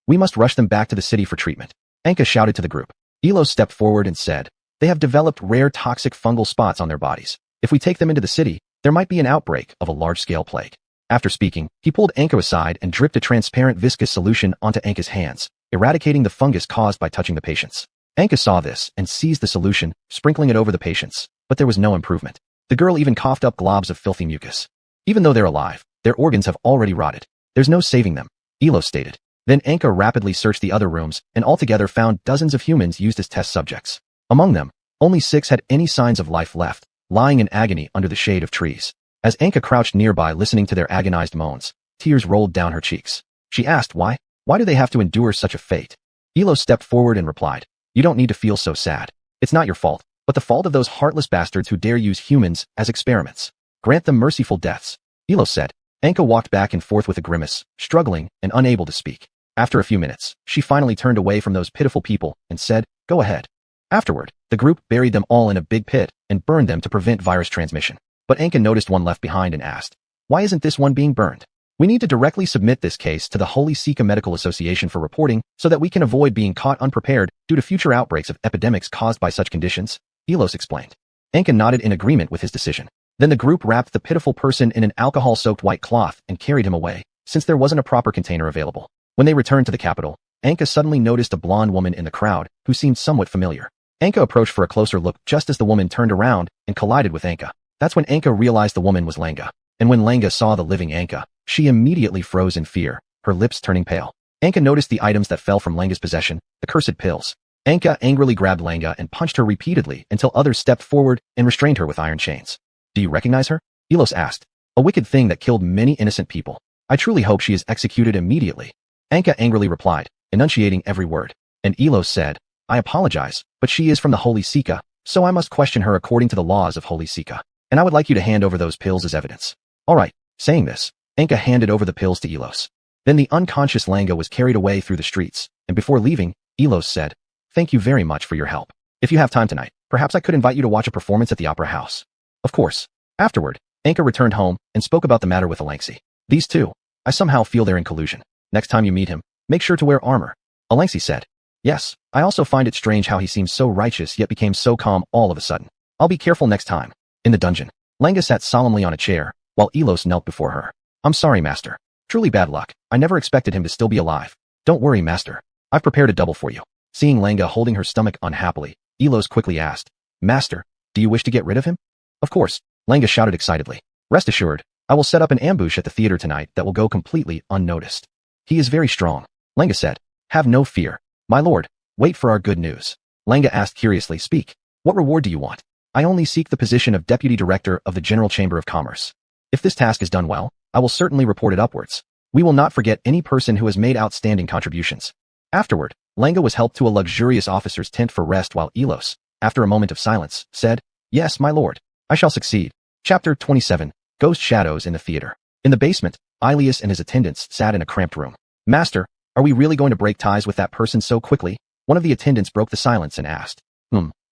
"We must rush them back to the city for treatment," Anka shouted to the group. Elos stepped forward and said, "They have developed rare toxic fungal spots on their bodies. If we take them into the city, there might be an outbreak of a large-scale plague." After speaking, he pulled Anka aside and dripped a transparent viscous solution onto Anka's hands, eradicating the fungus caused by touching the patients. Anka saw this and seized the solution, sprinkling it over the patients, but there was no improvement. The girl even coughed up globs of filthy mucus. Even though they're alive, their organs have already rotted. There's no saving them, Elos stated. Then Anka rapidly searched the other rooms and altogether found dozens of humans used as test subjects. Among them, only 6 had any signs of life left, lying in agony under the shade of trees. As Anka crouched nearby listening to their agonized moans, tears rolled down her cheeks. She asked why? Why do they have to endure such a fate? Elos stepped forward and replied, "You don't need to feel so sad. It's not your fault, but the fault of those heartless bastards who dare use humans as experiments. Grant them merciful deaths." Elos said. Anka walked back and forth with a grimace, struggling and unable to speak. After a few minutes, she finally turned away from those pitiful people and said, "Go ahead." Afterward, the group buried them all in a big pit and burned them to prevent virus transmission. But Anka noticed one left behind and asked, "Why isn't this one being burned? We need to directly submit this case to the Holy Sika Medical Association for reporting so that we can avoid being caught unprepared due to future outbreaks of epidemics caused by such conditions," Elos explained. Anka nodded in agreement with his decision. Then the group wrapped the pitiful person in an alcohol-soaked white cloth and carried him away, since there wasn't a proper container available. When they returned to the capital, Anka suddenly noticed a blonde woman in the crowd who seemed somewhat familiar. Anka approached for a closer look just as the woman turned around and collided with Anka. That's when Anka realized the woman was Langa. And when Langa saw the living Anka, she immediately froze in fear, her lips turning pale. Anka noticed the items that fell from Langa's possession, the cursed pills. Anka angrily grabbed Langa and punched her repeatedly until others stepped forward and restrained her with iron chains. "Do you recognize her?" Elos asked. "A wicked thing that killed many innocent people. I truly hope she is executed immediately." Anka angrily replied, enunciating every word. And Elos said, "I apologize, but she is from the Holy Sika, so I must question her according to the laws of Holy Sika. And I would like you to hand over those pills as evidence." "All right." Saying this, Anka handed over the pills to Elos. Then the unconscious Langa was carried away through the streets, and before leaving, Elos said, "Thank you very much for your help. If you have time tonight, perhaps I could invite you to watch a performance at the opera house." Of course. Afterward, Anka returned home and spoke about the matter with Alexei. These two, I somehow feel they're in collusion. Next time you meet him, make sure to wear armor. Alexei said. Yes, I also find it strange how he seemed so righteous yet became so calm all of a sudden. I'll be careful next time. In the dungeon, Lenga sat solemnly on a chair, while Elos knelt before her. I'm sorry, Master. Truly bad luck. I never expected him to still be alive. Don't worry, Master. I've prepared a double for you. Seeing Lenga holding her stomach unhappily, Elos quickly asked, Master, do you wish to get rid of him? Of course, Lenga shouted excitedly. Rest assured, I will set up an ambush at the theater tonight that will go completely unnoticed. He is very strong. Lenga said. Have no fear. My lord, wait for our good news. Lenga asked curiously, Speak. What reward do you want? I only seek the position of Deputy Director of the General Chamber of Commerce. If this task is done well, I will certainly report it upwards. We will not forget any person who has made outstanding contributions. Afterward, Lenga was helped to a luxurious officer's tent for rest while Elos, after a moment of silence, said, Yes, my lord, I shall succeed. Chapter 27, Ghost Shadows in the Theater. In the basement, Ilias and his attendants sat in a cramped room. Master, are we really going to break ties with that person so quickly? One of the attendants broke the silence and asked.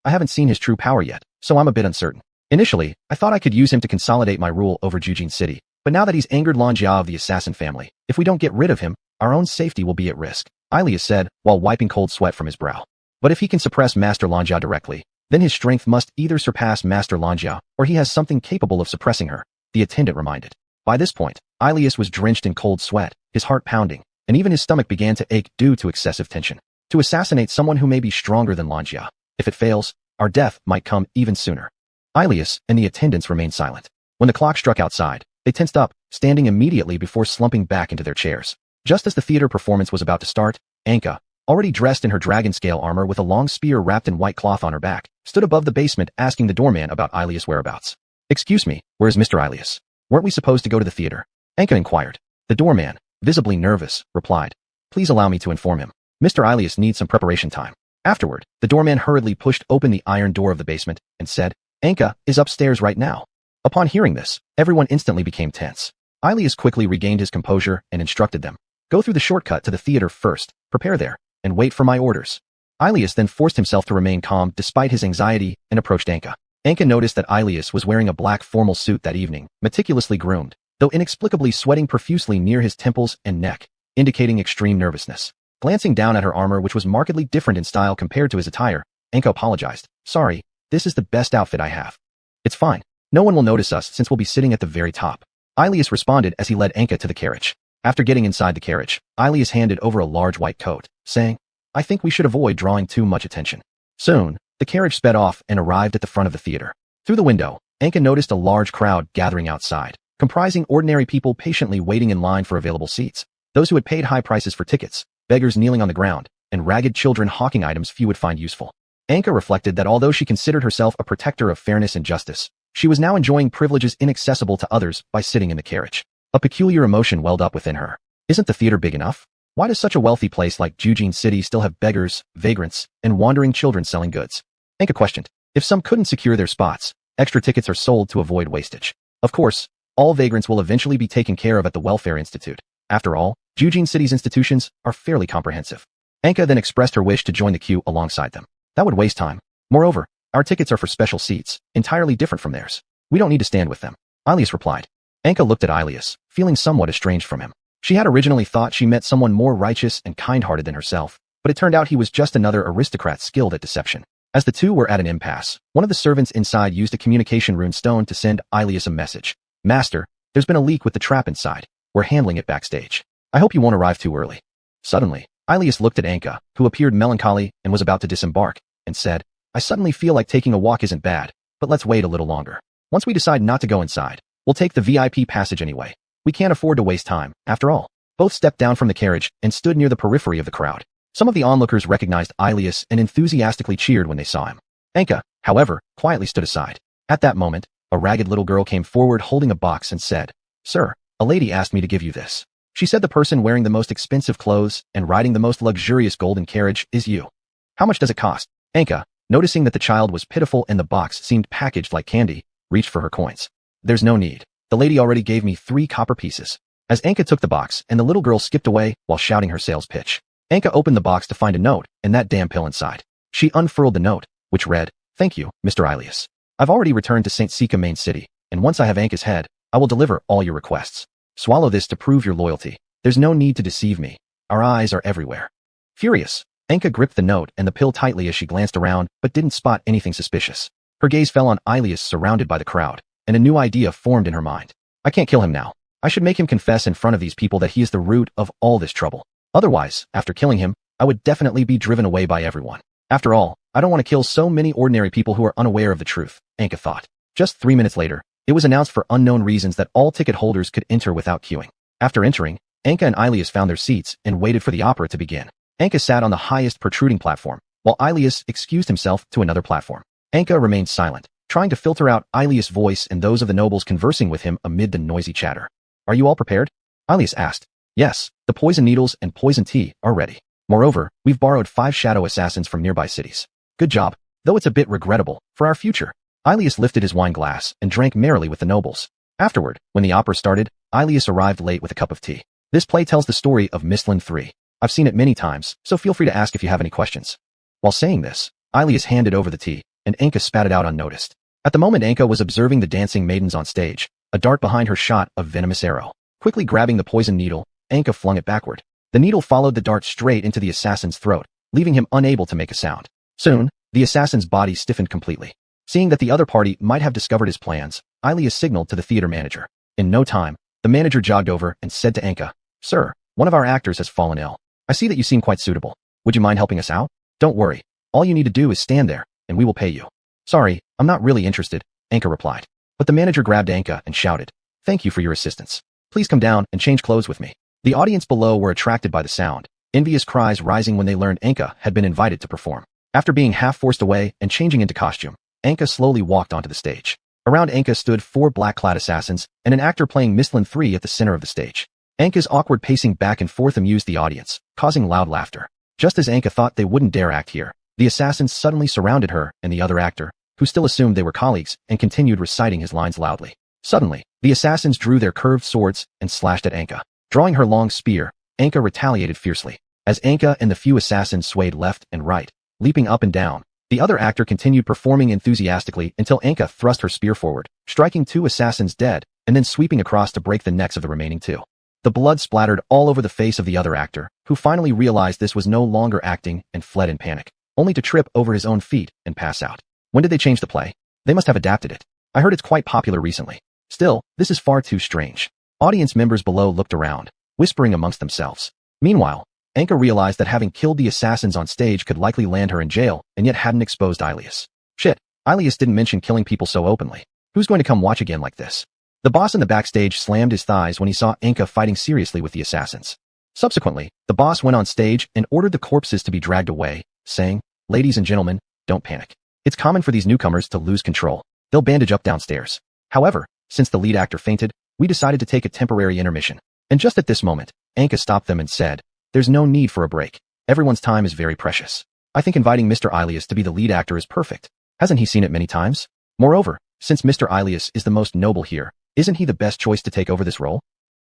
I haven't seen his true power yet, so I'm a bit uncertain. Initially, I thought I could use him to consolidate my rule over Xiuxian City, but now that he's angered Lanjia of the assassin family, if we don't get rid of him, our own safety will be at risk, Ilias said, while wiping cold sweat from his brow. But if he can suppress Master Lanjia directly, then his strength must either surpass Master Lanjia, or he has something capable of suppressing her, the attendant reminded. By this point, Ilias was drenched in cold sweat, his heart pounding, and even his stomach began to ache due to excessive tension. To assassinate someone who may be stronger than Lanjia. If it fails, our death might come even sooner. Ilias and the attendants remained silent. When the clock struck outside, they tensed up, standing immediately before slumping back into their chairs. Just as the theater performance was about to start, Anka, already dressed in her dragon scale armor with a long spear wrapped in white cloth on her back, stood above the basement asking the doorman about Ilias' whereabouts. Excuse me, where's Mr. Ilias? Weren't we supposed to go to the theater? Anka inquired. The doorman, visibly nervous, replied. Please allow me to inform him. Mr. Ilias needs some preparation time. Afterward, the doorman hurriedly pushed open the iron door of the basement and said, Anka is upstairs right now. Upon hearing this, everyone instantly became tense. Ilias quickly regained his composure and instructed them. Go through the shortcut to the theater first, prepare there, and wait for my orders. Ilias then forced himself to remain calm despite his anxiety and approached Anka. Anka noticed that Ilias was wearing a black formal suit that evening, meticulously groomed, though inexplicably sweating profusely near his temples and neck, indicating extreme nervousness. Glancing down at her armor, which was markedly different in style compared to his attire, Anka apologized. Sorry, this is the best outfit I have. It's fine. No one will notice us since we'll be sitting at the very top. Ilias responded as he led Anka to the carriage. After getting inside the carriage, Ilias handed over a large white coat, saying, I think we should avoid drawing too much attention. Soon, the carriage sped off and arrived at the front of the theater. Through the window, Anka noticed a large crowd gathering outside, comprising ordinary people patiently waiting in line for available seats, those who had paid high prices for tickets, beggars kneeling on the ground, and ragged children hawking items few would find useful. Anka reflected that although she considered herself a protector of fairness and justice, she was now enjoying privileges inaccessible to others by sitting in the carriage. A peculiar emotion welled up within her. Isn't the theater big enough? Why does such a wealthy place like Xiuxian City still have beggars, vagrants, and wandering children selling goods? Anka questioned. If some couldn't secure their spots, extra tickets are sold to avoid wastage. Of course, all vagrants will eventually be taken care of at the Welfare Institute. After all, Xiuxian City's institutions are fairly comprehensive. Anka then expressed her wish to join the queue alongside them. That would waste time. Moreover, our tickets are for special seats, entirely different from theirs. We don't need to stand with them. Ilias replied. Anka looked at Ilias, feeling somewhat estranged from him. She had originally thought she met someone more righteous and kind-hearted than herself, but it turned out he was just another aristocrat skilled at deception. As the two were at an impasse, one of the servants inside used a communication rune stone to send Ilias a message. Master, there's been a leak with the trap inside. We're handling it backstage. I hope you won't arrive too early. Suddenly, Ilias looked at Anka, who appeared melancholy and was about to disembark, and said, I suddenly feel like taking a walk isn't bad, but let's wait a little longer. Once we decide not to go inside, we'll take the VIP passage anyway. We can't afford to waste time, after all. Both stepped down from the carriage and stood near the periphery of the crowd. Some of the onlookers recognized Ilias and enthusiastically cheered when they saw him. Anka, however, quietly stood aside. At that moment, a ragged little girl came forward holding a box and said, Sir, a lady asked me to give you this. She said the person wearing the most expensive clothes and riding the most luxurious golden carriage is you. How much does it cost? Anka, noticing that the child was pitiful and the box seemed packaged like candy, reached for her coins. There's no need. The lady already gave me 3 copper pieces. As Anka took the box and the little girl skipped away while shouting her sales pitch. Anka opened the box to find a note and that damn pill inside. She unfurled the note, which read, "Thank you, Mr. Ilias. I've already returned to St. Sika main city, and once I have Anka's head, I will deliver all your requests. Swallow this to prove your loyalty. There's no need to deceive me. Our eyes are everywhere." Furious, Anka gripped the note and the pill tightly as she glanced around but didn't spot anything suspicious. Her gaze fell on Ilias surrounded by the crowd, and a new idea formed in her mind. I can't kill him now. I should make him confess in front of these people that he is the root of all this trouble. Otherwise, after killing him, I would definitely be driven away by everyone. After all, I don't want to kill so many ordinary people who are unaware of the truth, Anka thought. Just 3 minutes later, it was announced for unknown reasons that all ticket holders could enter without queuing. After entering, Anka and Ilias found their seats and waited for the opera to begin. Anka sat on the highest protruding platform, while Ilias excused himself to another platform. Anka remained silent, trying to filter out Ilias' voice and those of the nobles conversing with him amid the noisy chatter. Are you all prepared? Ilias asked. Yes, the poison needles and poison tea are ready. Moreover, we've borrowed 5 shadow assassins from nearby cities. Good job, though it's a bit regrettable for our future. Ilias lifted his wine glass and drank merrily with the nobles. Afterward, when the opera started, Ilias arrived late with a cup of tea. This play tells the story of Mistland III. I've seen it many times, so feel free to ask if you have any questions. While saying this, Ilias handed over the tea, and Anka spat it out unnoticed. At the moment Anka was observing the dancing maidens on stage, a dart behind her shot a venomous arrow. Quickly grabbing the poison needle, Anka flung it backward. The needle followed the dart straight into the assassin's throat, leaving him unable to make a sound. Soon, the assassin's body stiffened completely. Seeing that the other party might have discovered his plans, Ilias signaled to the theater manager. In no time, the manager jogged over and said to Anka, "Sir, one of our actors has fallen ill. I see that you seem quite suitable. Would you mind helping us out? Don't worry. All you need to do is stand there, and we will pay you." "Sorry, I'm not really interested," Anka replied. But the manager grabbed Anka and shouted, "Thank you for your assistance. Please come down and change clothes with me." The audience below were attracted by the sound, envious cries rising when they learned Anka had been invited to perform. After being half forced away and changing into costume, Anka slowly walked onto the stage. Around Anka stood 4 black-clad assassins and an actor playing Mistland III at the center of the stage. Anka's awkward pacing back and forth amused the audience, causing loud laughter. Just as Anka thought they wouldn't dare act here, the assassins suddenly surrounded her and the other actor, who still assumed they were colleagues, and continued reciting his lines loudly. Suddenly, the assassins drew their curved swords and slashed at Anka. Drawing her long spear, Anka retaliated fiercely. As Anka and the few assassins swayed left and right, leaping up and down, the other actor continued performing enthusiastically until Anka thrust her spear forward, striking 2 assassins dead, and then sweeping across to break the necks of the remaining 2. The blood splattered all over the face of the other actor, who finally realized this was no longer acting and fled in panic, only to trip over his own feet and pass out. When did they change the play? They must have adapted it. I heard it's quite popular recently. Still, this is far too strange. Audience members below looked around, whispering amongst themselves. Meanwhile, Anka realized that having killed the assassins on stage could likely land her in jail and yet hadn't exposed Ilias. Shit, Ilias didn't mention killing people so openly. Who's going to come watch again like this? The boss in the backstage slammed his thighs when he saw Anka fighting seriously with the assassins. Subsequently, the boss went on stage and ordered the corpses to be dragged away, saying, "Ladies and gentlemen, don't panic. It's common for these newcomers to lose control. They'll bandage up downstairs. However, since the lead actor fainted, we decided to take a temporary intermission." And just at this moment, Anka stopped them and said, "There's no need for a break. Everyone's time is very precious. I think inviting Mr. Ilias to be the lead actor is perfect. Hasn't he seen it many times? Moreover, since Mr. Ilias is the most noble here, isn't he the best choice to take over this role?"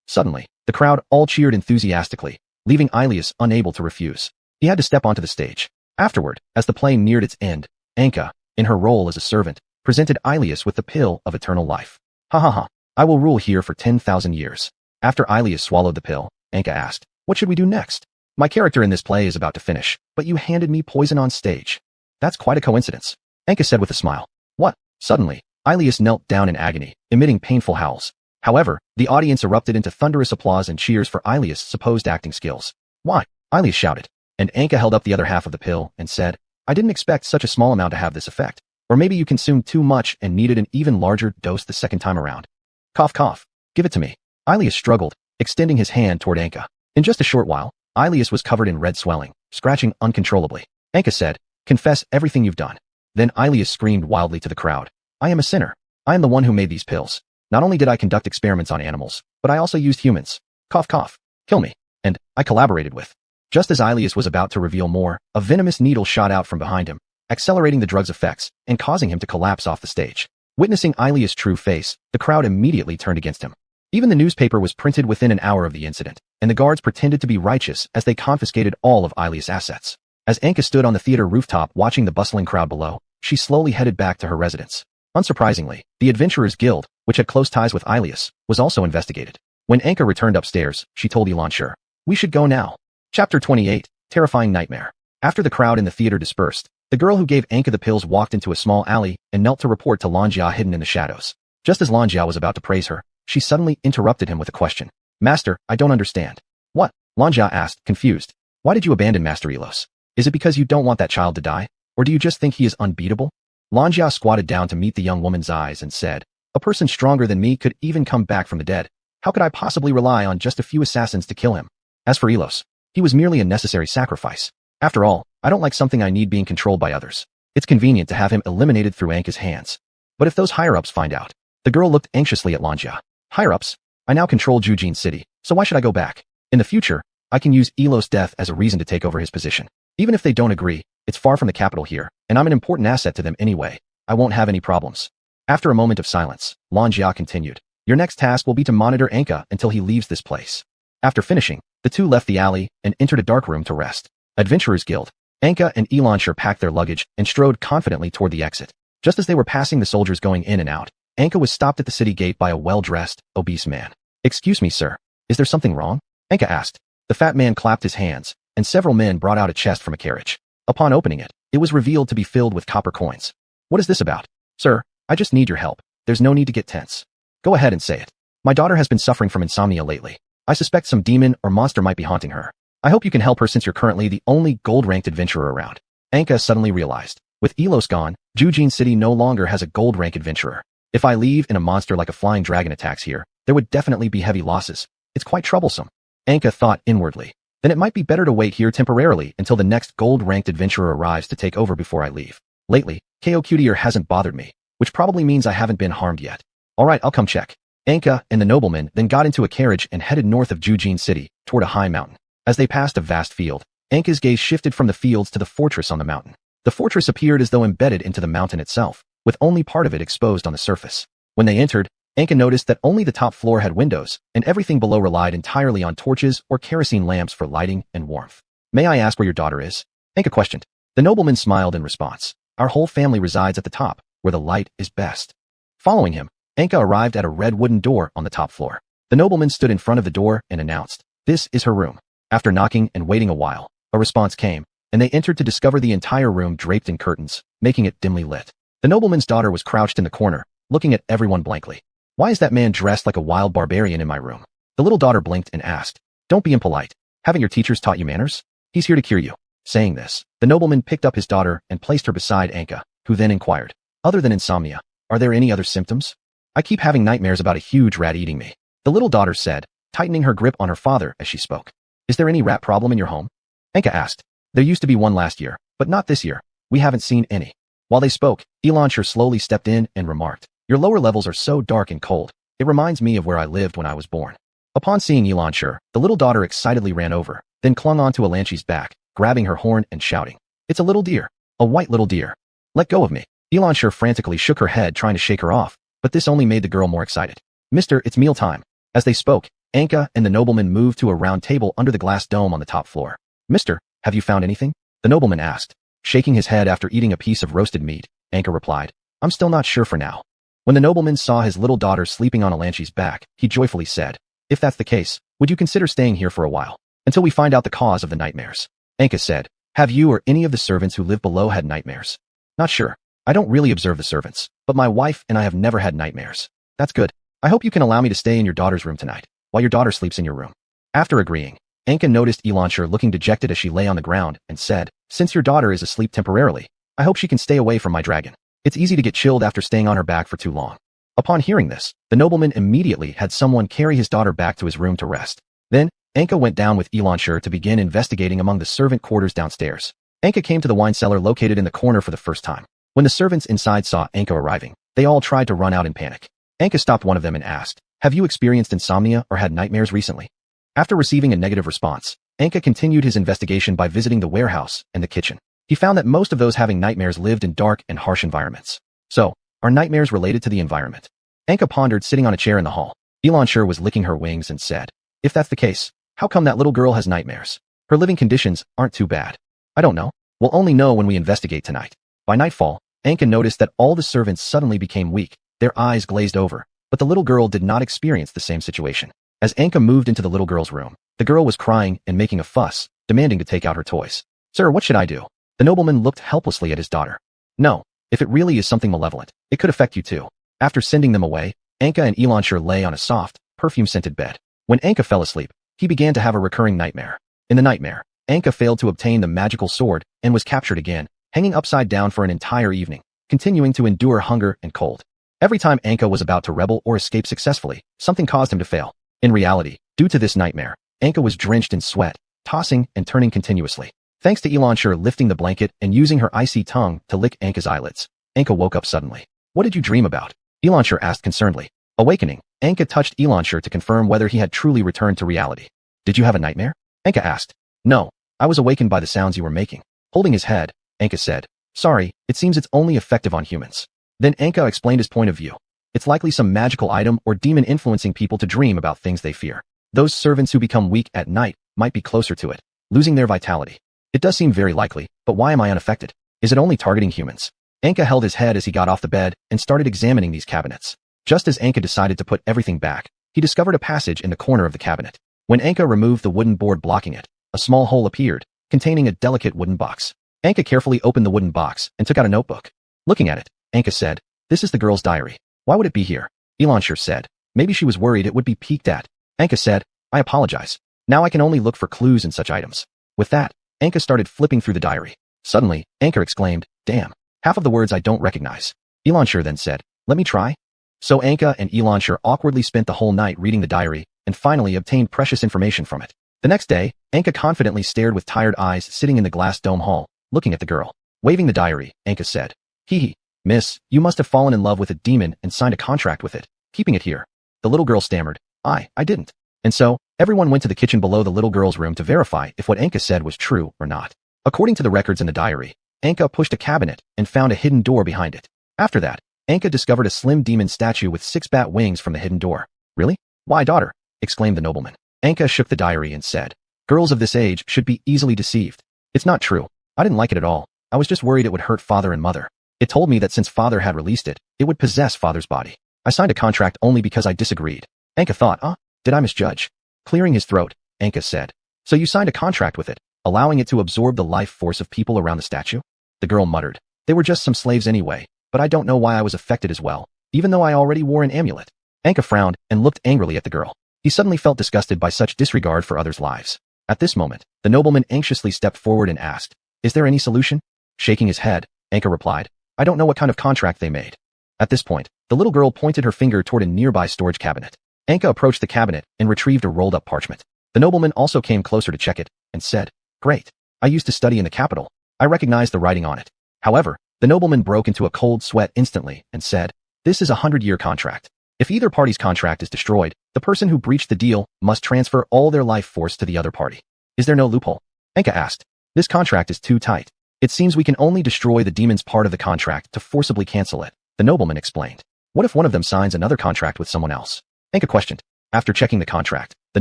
Suddenly, the crowd all cheered enthusiastically, leaving Ilias unable to refuse. He had to step onto the stage. Afterward, as the play neared its end, Anka, in her role as a servant, presented Ilias with the pill of eternal life. "Ha ha ha, I will rule here for 10,000 years. After Ilias swallowed the pill, Anka asked, "What should we do next? My character in this play is about to finish, but you handed me poison on stage. That's quite a coincidence," Anka said with a smile. "What?" Suddenly, Ilias knelt down in agony, emitting painful howls. However, the audience erupted into thunderous applause and cheers for Ilias' supposed acting skills. "Why?" Ilias shouted, and Anka held up the other half of the pill and said, "I didn't expect such a small amount to have this effect. Or maybe you consumed too much and needed an even larger dose the second time around." Cough cough. "Give it to me." Ilias struggled, extending his hand toward Anka. In just a short while, Ilias was covered in red swelling, scratching uncontrollably. Anka said, "Confess everything you've done." Then Ilias screamed wildly to the crowd, "I am a sinner. I am the one who made these pills. Not only did I conduct experiments on animals, but I also used humans. Cough cough. Kill me. And I collaborated with." Just as Ilias was about to reveal more, a venomous needle shot out from behind him, accelerating the drug's effects and causing him to collapse off the stage. Witnessing Ilias' true face, the crowd immediately turned against him. Even the newspaper was printed within an hour of the incident, and the guards pretended to be righteous as they confiscated all of Ilias' assets. As Anka stood on the theater rooftop watching the bustling crowd below, she slowly headed back to her residence. Unsurprisingly, the Adventurers Guild, which had close ties with Ilias, was also investigated. When Anka returned upstairs, she told Elancher, "We should go now." Chapter 28, Terrifying Nightmare. After the crowd in the theater dispersed, the girl who gave Anka the pills walked into a small alley and knelt to report to Lanjia hidden in the shadows. Just as Lanjia was about to praise her, she suddenly interrupted him with a question. "Master, I don't understand." "What?" Lanjia asked, confused. "Why did you abandon Master Elos? Is it because you don't want that child to die? Or do you just think he is unbeatable?" Lanjia squatted down to meet the young woman's eyes and said, "A person stronger than me could even come back from the dead. How could I possibly rely on just a few assassins to kill him? As for Elos, he was merely a necessary sacrifice. After all, I don't like something I need being controlled by others. It's convenient to have him eliminated through Anka's hands. But if those higher-ups find out..." The girl looked anxiously at Lanjia. "Higher-ups? I now control Jujin City, so why should I go back? In the future, I can use Elos' death as a reason to take over his position. Even if they don't agree, it's far from the capital here, and I'm an important asset to them anyway. I won't have any problems." After a moment of silence, Lanjia continued, "Your next task will be to monitor Anka until he leaves this place." After finishing, the two left the alley and entered a dark room to rest. Adventurers Guild. Anka and Elancher packed their luggage and strode confidently toward the exit. Just as they were passing the soldiers going in and out, Anka was stopped at the city gate by a well-dressed, obese man. "Excuse me, sir. Is there something wrong?" Anka asked. The fat man clapped his hands, and several men brought out a chest from a carriage. Upon opening it, it was revealed to be filled with copper coins. "What is this about?" "Sir, I just need your help. There's no need to get tense. Go ahead and say it. My daughter has been suffering from insomnia lately. I suspect some demon or monster might be haunting her. I hope you can help her since you're currently the only gold-ranked adventurer around." Anka suddenly realized, with Elos gone, Jujin City no longer has a gold-rank adventurer. If I leave and a monster like a flying dragon attacks here, there would definitely be heavy losses. It's quite troublesome. Anka thought inwardly. Then it might be better to wait here temporarily until the next gold-ranked adventurer arrives to take over before I leave. Lately, KOQTR hasn't bothered me, which probably means I haven't been harmed yet. Alright, I'll come check. Anka and the nobleman then got into a carriage and headed north of Jujin City, toward a high mountain. As they passed a vast field, Anka's gaze shifted from the fields to the fortress on the mountain. The fortress appeared as though embedded into the mountain itself, with only part of it exposed on the surface. When they entered, Anka noticed that only the top floor had windows, and everything below relied entirely on torches or kerosene lamps for lighting and warmth. "May I ask where your daughter is?" Anka questioned. The nobleman smiled in response. "Our whole family resides at the top, where the light is best." Following him, Anka arrived at a red wooden door on the top floor. The nobleman stood in front of the door and announced, "This is her room." After knocking and waiting a while, a response came, and they entered to discover the entire room draped in curtains, making it dimly lit. The nobleman's daughter was crouched in the corner, looking at everyone blankly. "Why is that man dressed like a wild barbarian in my room?" The little daughter blinked and asked, "Don't be impolite. Haven't your teachers taught you manners? He's here to cure you." Saying this, the nobleman picked up his daughter and placed her beside Anka, who then inquired, "Other than insomnia, are there any other symptoms?" "I keep having nightmares about a huge rat eating me," the little daughter said, tightening her grip on her father as she spoke. "Is there any rat problem in your home?" Anka asked. "There used to be one last year, but not this year. We haven't seen any." While they spoke, Elancher slowly stepped in and remarked, "Your lower levels are so dark and cold. It reminds me of where I lived when I was born." Upon seeing Elancher, the little daughter excitedly ran over, then clung onto Elanchi's back, grabbing her horn and shouting, "It's a little deer. A white little deer. Let go of me." Elancher frantically shook her head trying to shake her off, but this only made the girl more excited. "Mister, it's mealtime." As they spoke, Anka and the nobleman moved to a round table under the glass dome on the top floor. "Mister, have you found anything?" the nobleman asked. Shaking his head after eating a piece of roasted meat, Anka replied, "I'm still not sure for now." When the nobleman saw his little daughter sleeping on Elanchi's back, he joyfully said, "If that's the case, would you consider staying here for a while, until we find out the cause of the nightmares?" Anka said, "Have you or any of the servants who live below had nightmares?" "Not sure. I don't really observe the servants, but my wife and I have never had nightmares." "That's good. I hope you can allow me to stay in your daughter's room tonight, while your daughter sleeps in your room." After agreeing, Anka noticed Elancher looking dejected as she lay on the ground and said, "Since your daughter is asleep temporarily, I hope she can stay away from my dragon. It's easy to get chilled after staying on her back for too long." Upon hearing this, the nobleman immediately had someone carry his daughter back to his room to rest. Then, Anka went down with Elancher to begin investigating among the servant quarters downstairs. Anka came to the wine cellar located in the corner for the first time. When the servants inside saw Anka arriving, they all tried to run out in panic. Anka stopped one of them and asked, "Have you experienced insomnia or had nightmares recently?" After receiving a negative response, Anka continued his investigation by visiting the warehouse and the kitchen. He found that most of those having nightmares lived in dark and harsh environments. So, are nightmares related to the environment? Anka pondered sitting on a chair in the hall. Elanshur was licking her wings and said, if that's the case, how come that little girl has nightmares? Her living conditions aren't too bad. I don't know. We'll only know when we investigate tonight. By nightfall, Anka noticed that all the servants suddenly became weak, their eyes glazed over, but the little girl did not experience the same situation. As Anka moved into the little girl's room, the girl was crying and making a fuss, demanding to take out her toys. Sir, what should I do? The nobleman looked helplessly at his daughter. No, if it really is something malevolent, it could affect you too. After sending them away, Anka and Elanshur lay on a soft, perfume-scented bed. When Anka fell asleep, he began to have a recurring nightmare. In the nightmare, Anka failed to obtain the magical sword and was captured again, hanging upside down for an entire evening, continuing to endure hunger and cold. Every time Anka was about to rebel or escape successfully, something caused him to fail. In reality, due to this nightmare, Anka was drenched in sweat, tossing and turning continuously. Thanks to Elanshur lifting the blanket and using her icy tongue to lick Anka's eyelids, Anka woke up suddenly. What did you dream about? Elanshur asked concernedly. Awakening, Anka touched Elanshur to confirm whether he had truly returned to reality. Did you have a nightmare? Anka asked. No, I was awakened by the sounds you were making. Holding his head, Anka said, sorry, it seems it's only effective on humans. Then Anka explained his point of view. It's likely some magical item or demon influencing people to dream about things they fear. Those servants who become weak at night might be closer to it, losing their vitality. It does seem very likely, but why am I unaffected? Is it only targeting humans? Anka held his head as he got off the bed and started examining these cabinets. Just as Anka decided to put everything back, he discovered a passage in the corner of the cabinet. When Anka removed the wooden board blocking it, a small hole appeared, containing a delicate wooden box. Anka carefully opened the wooden box and took out a notebook. Looking at it, Anka said, this is the girl's diary. Why would it be here? Elanshur said, maybe she was worried it would be peeked at. Anka said, I apologize. Now I can only look for clues in such items. With that, Anka started flipping through the diary. Suddenly, Anka exclaimed, damn, half of the words I don't recognize. Elanshur then said, let me try. So Anka and Elanshur awkwardly spent the whole night reading the diary and finally obtained precious information from it. The next day, Anka confidently stared with tired eyes sitting in the glass dome hall, looking at the girl. Waving the diary, Anka said, hee, miss, you must have fallen in love with a demon and signed a contract with it, keeping it here. The little girl stammered, I didn't. And so, everyone went to the kitchen below the little girl's room to verify if what Anka said was true or not. According to the records in the diary, Anka pushed a cabinet and found a hidden door behind it. After that, Anka discovered a slim demon statue with 6 bat wings from the hidden door. Really? Why, daughter? Exclaimed the nobleman. Anka shook the diary and said, girls of this age should be easily deceived. It's not true. I didn't like it at all. I was just worried it would hurt father and mother. It told me that since father had released it, it would possess father's body. I signed a contract only because I disagreed. Anka thought, did I misjudge? Clearing his throat, Anka said, so you signed a contract with it, allowing it to absorb the life force of people around the statue? The girl muttered, they were just some slaves anyway, but I don't know why I was affected as well, even though I already wore an amulet. Anka frowned and looked angrily at the girl. He suddenly felt disgusted by such disregard for others' lives. At this moment, the nobleman anxiously stepped forward and asked, is there any solution? Shaking his head, Anka replied, I don't know what kind of contract they made. At this point, the little girl pointed her finger toward a nearby storage cabinet. Anka approached the cabinet and retrieved a rolled-up parchment. The nobleman also came closer to check it and said, great. I used to study in the capital. I recognized the writing on it. However, the nobleman broke into a cold sweat instantly and said, this is a 100-year contract. If either party's contract is destroyed, the person who breached the deal must transfer all their life force to the other party. Is there no loophole? Anka asked. This contract is too tight. It seems we can only destroy the demon's part of the contract to forcibly cancel it, the nobleman explained. What if one of them signs another contract with someone else? Anka questioned. After checking the contract, the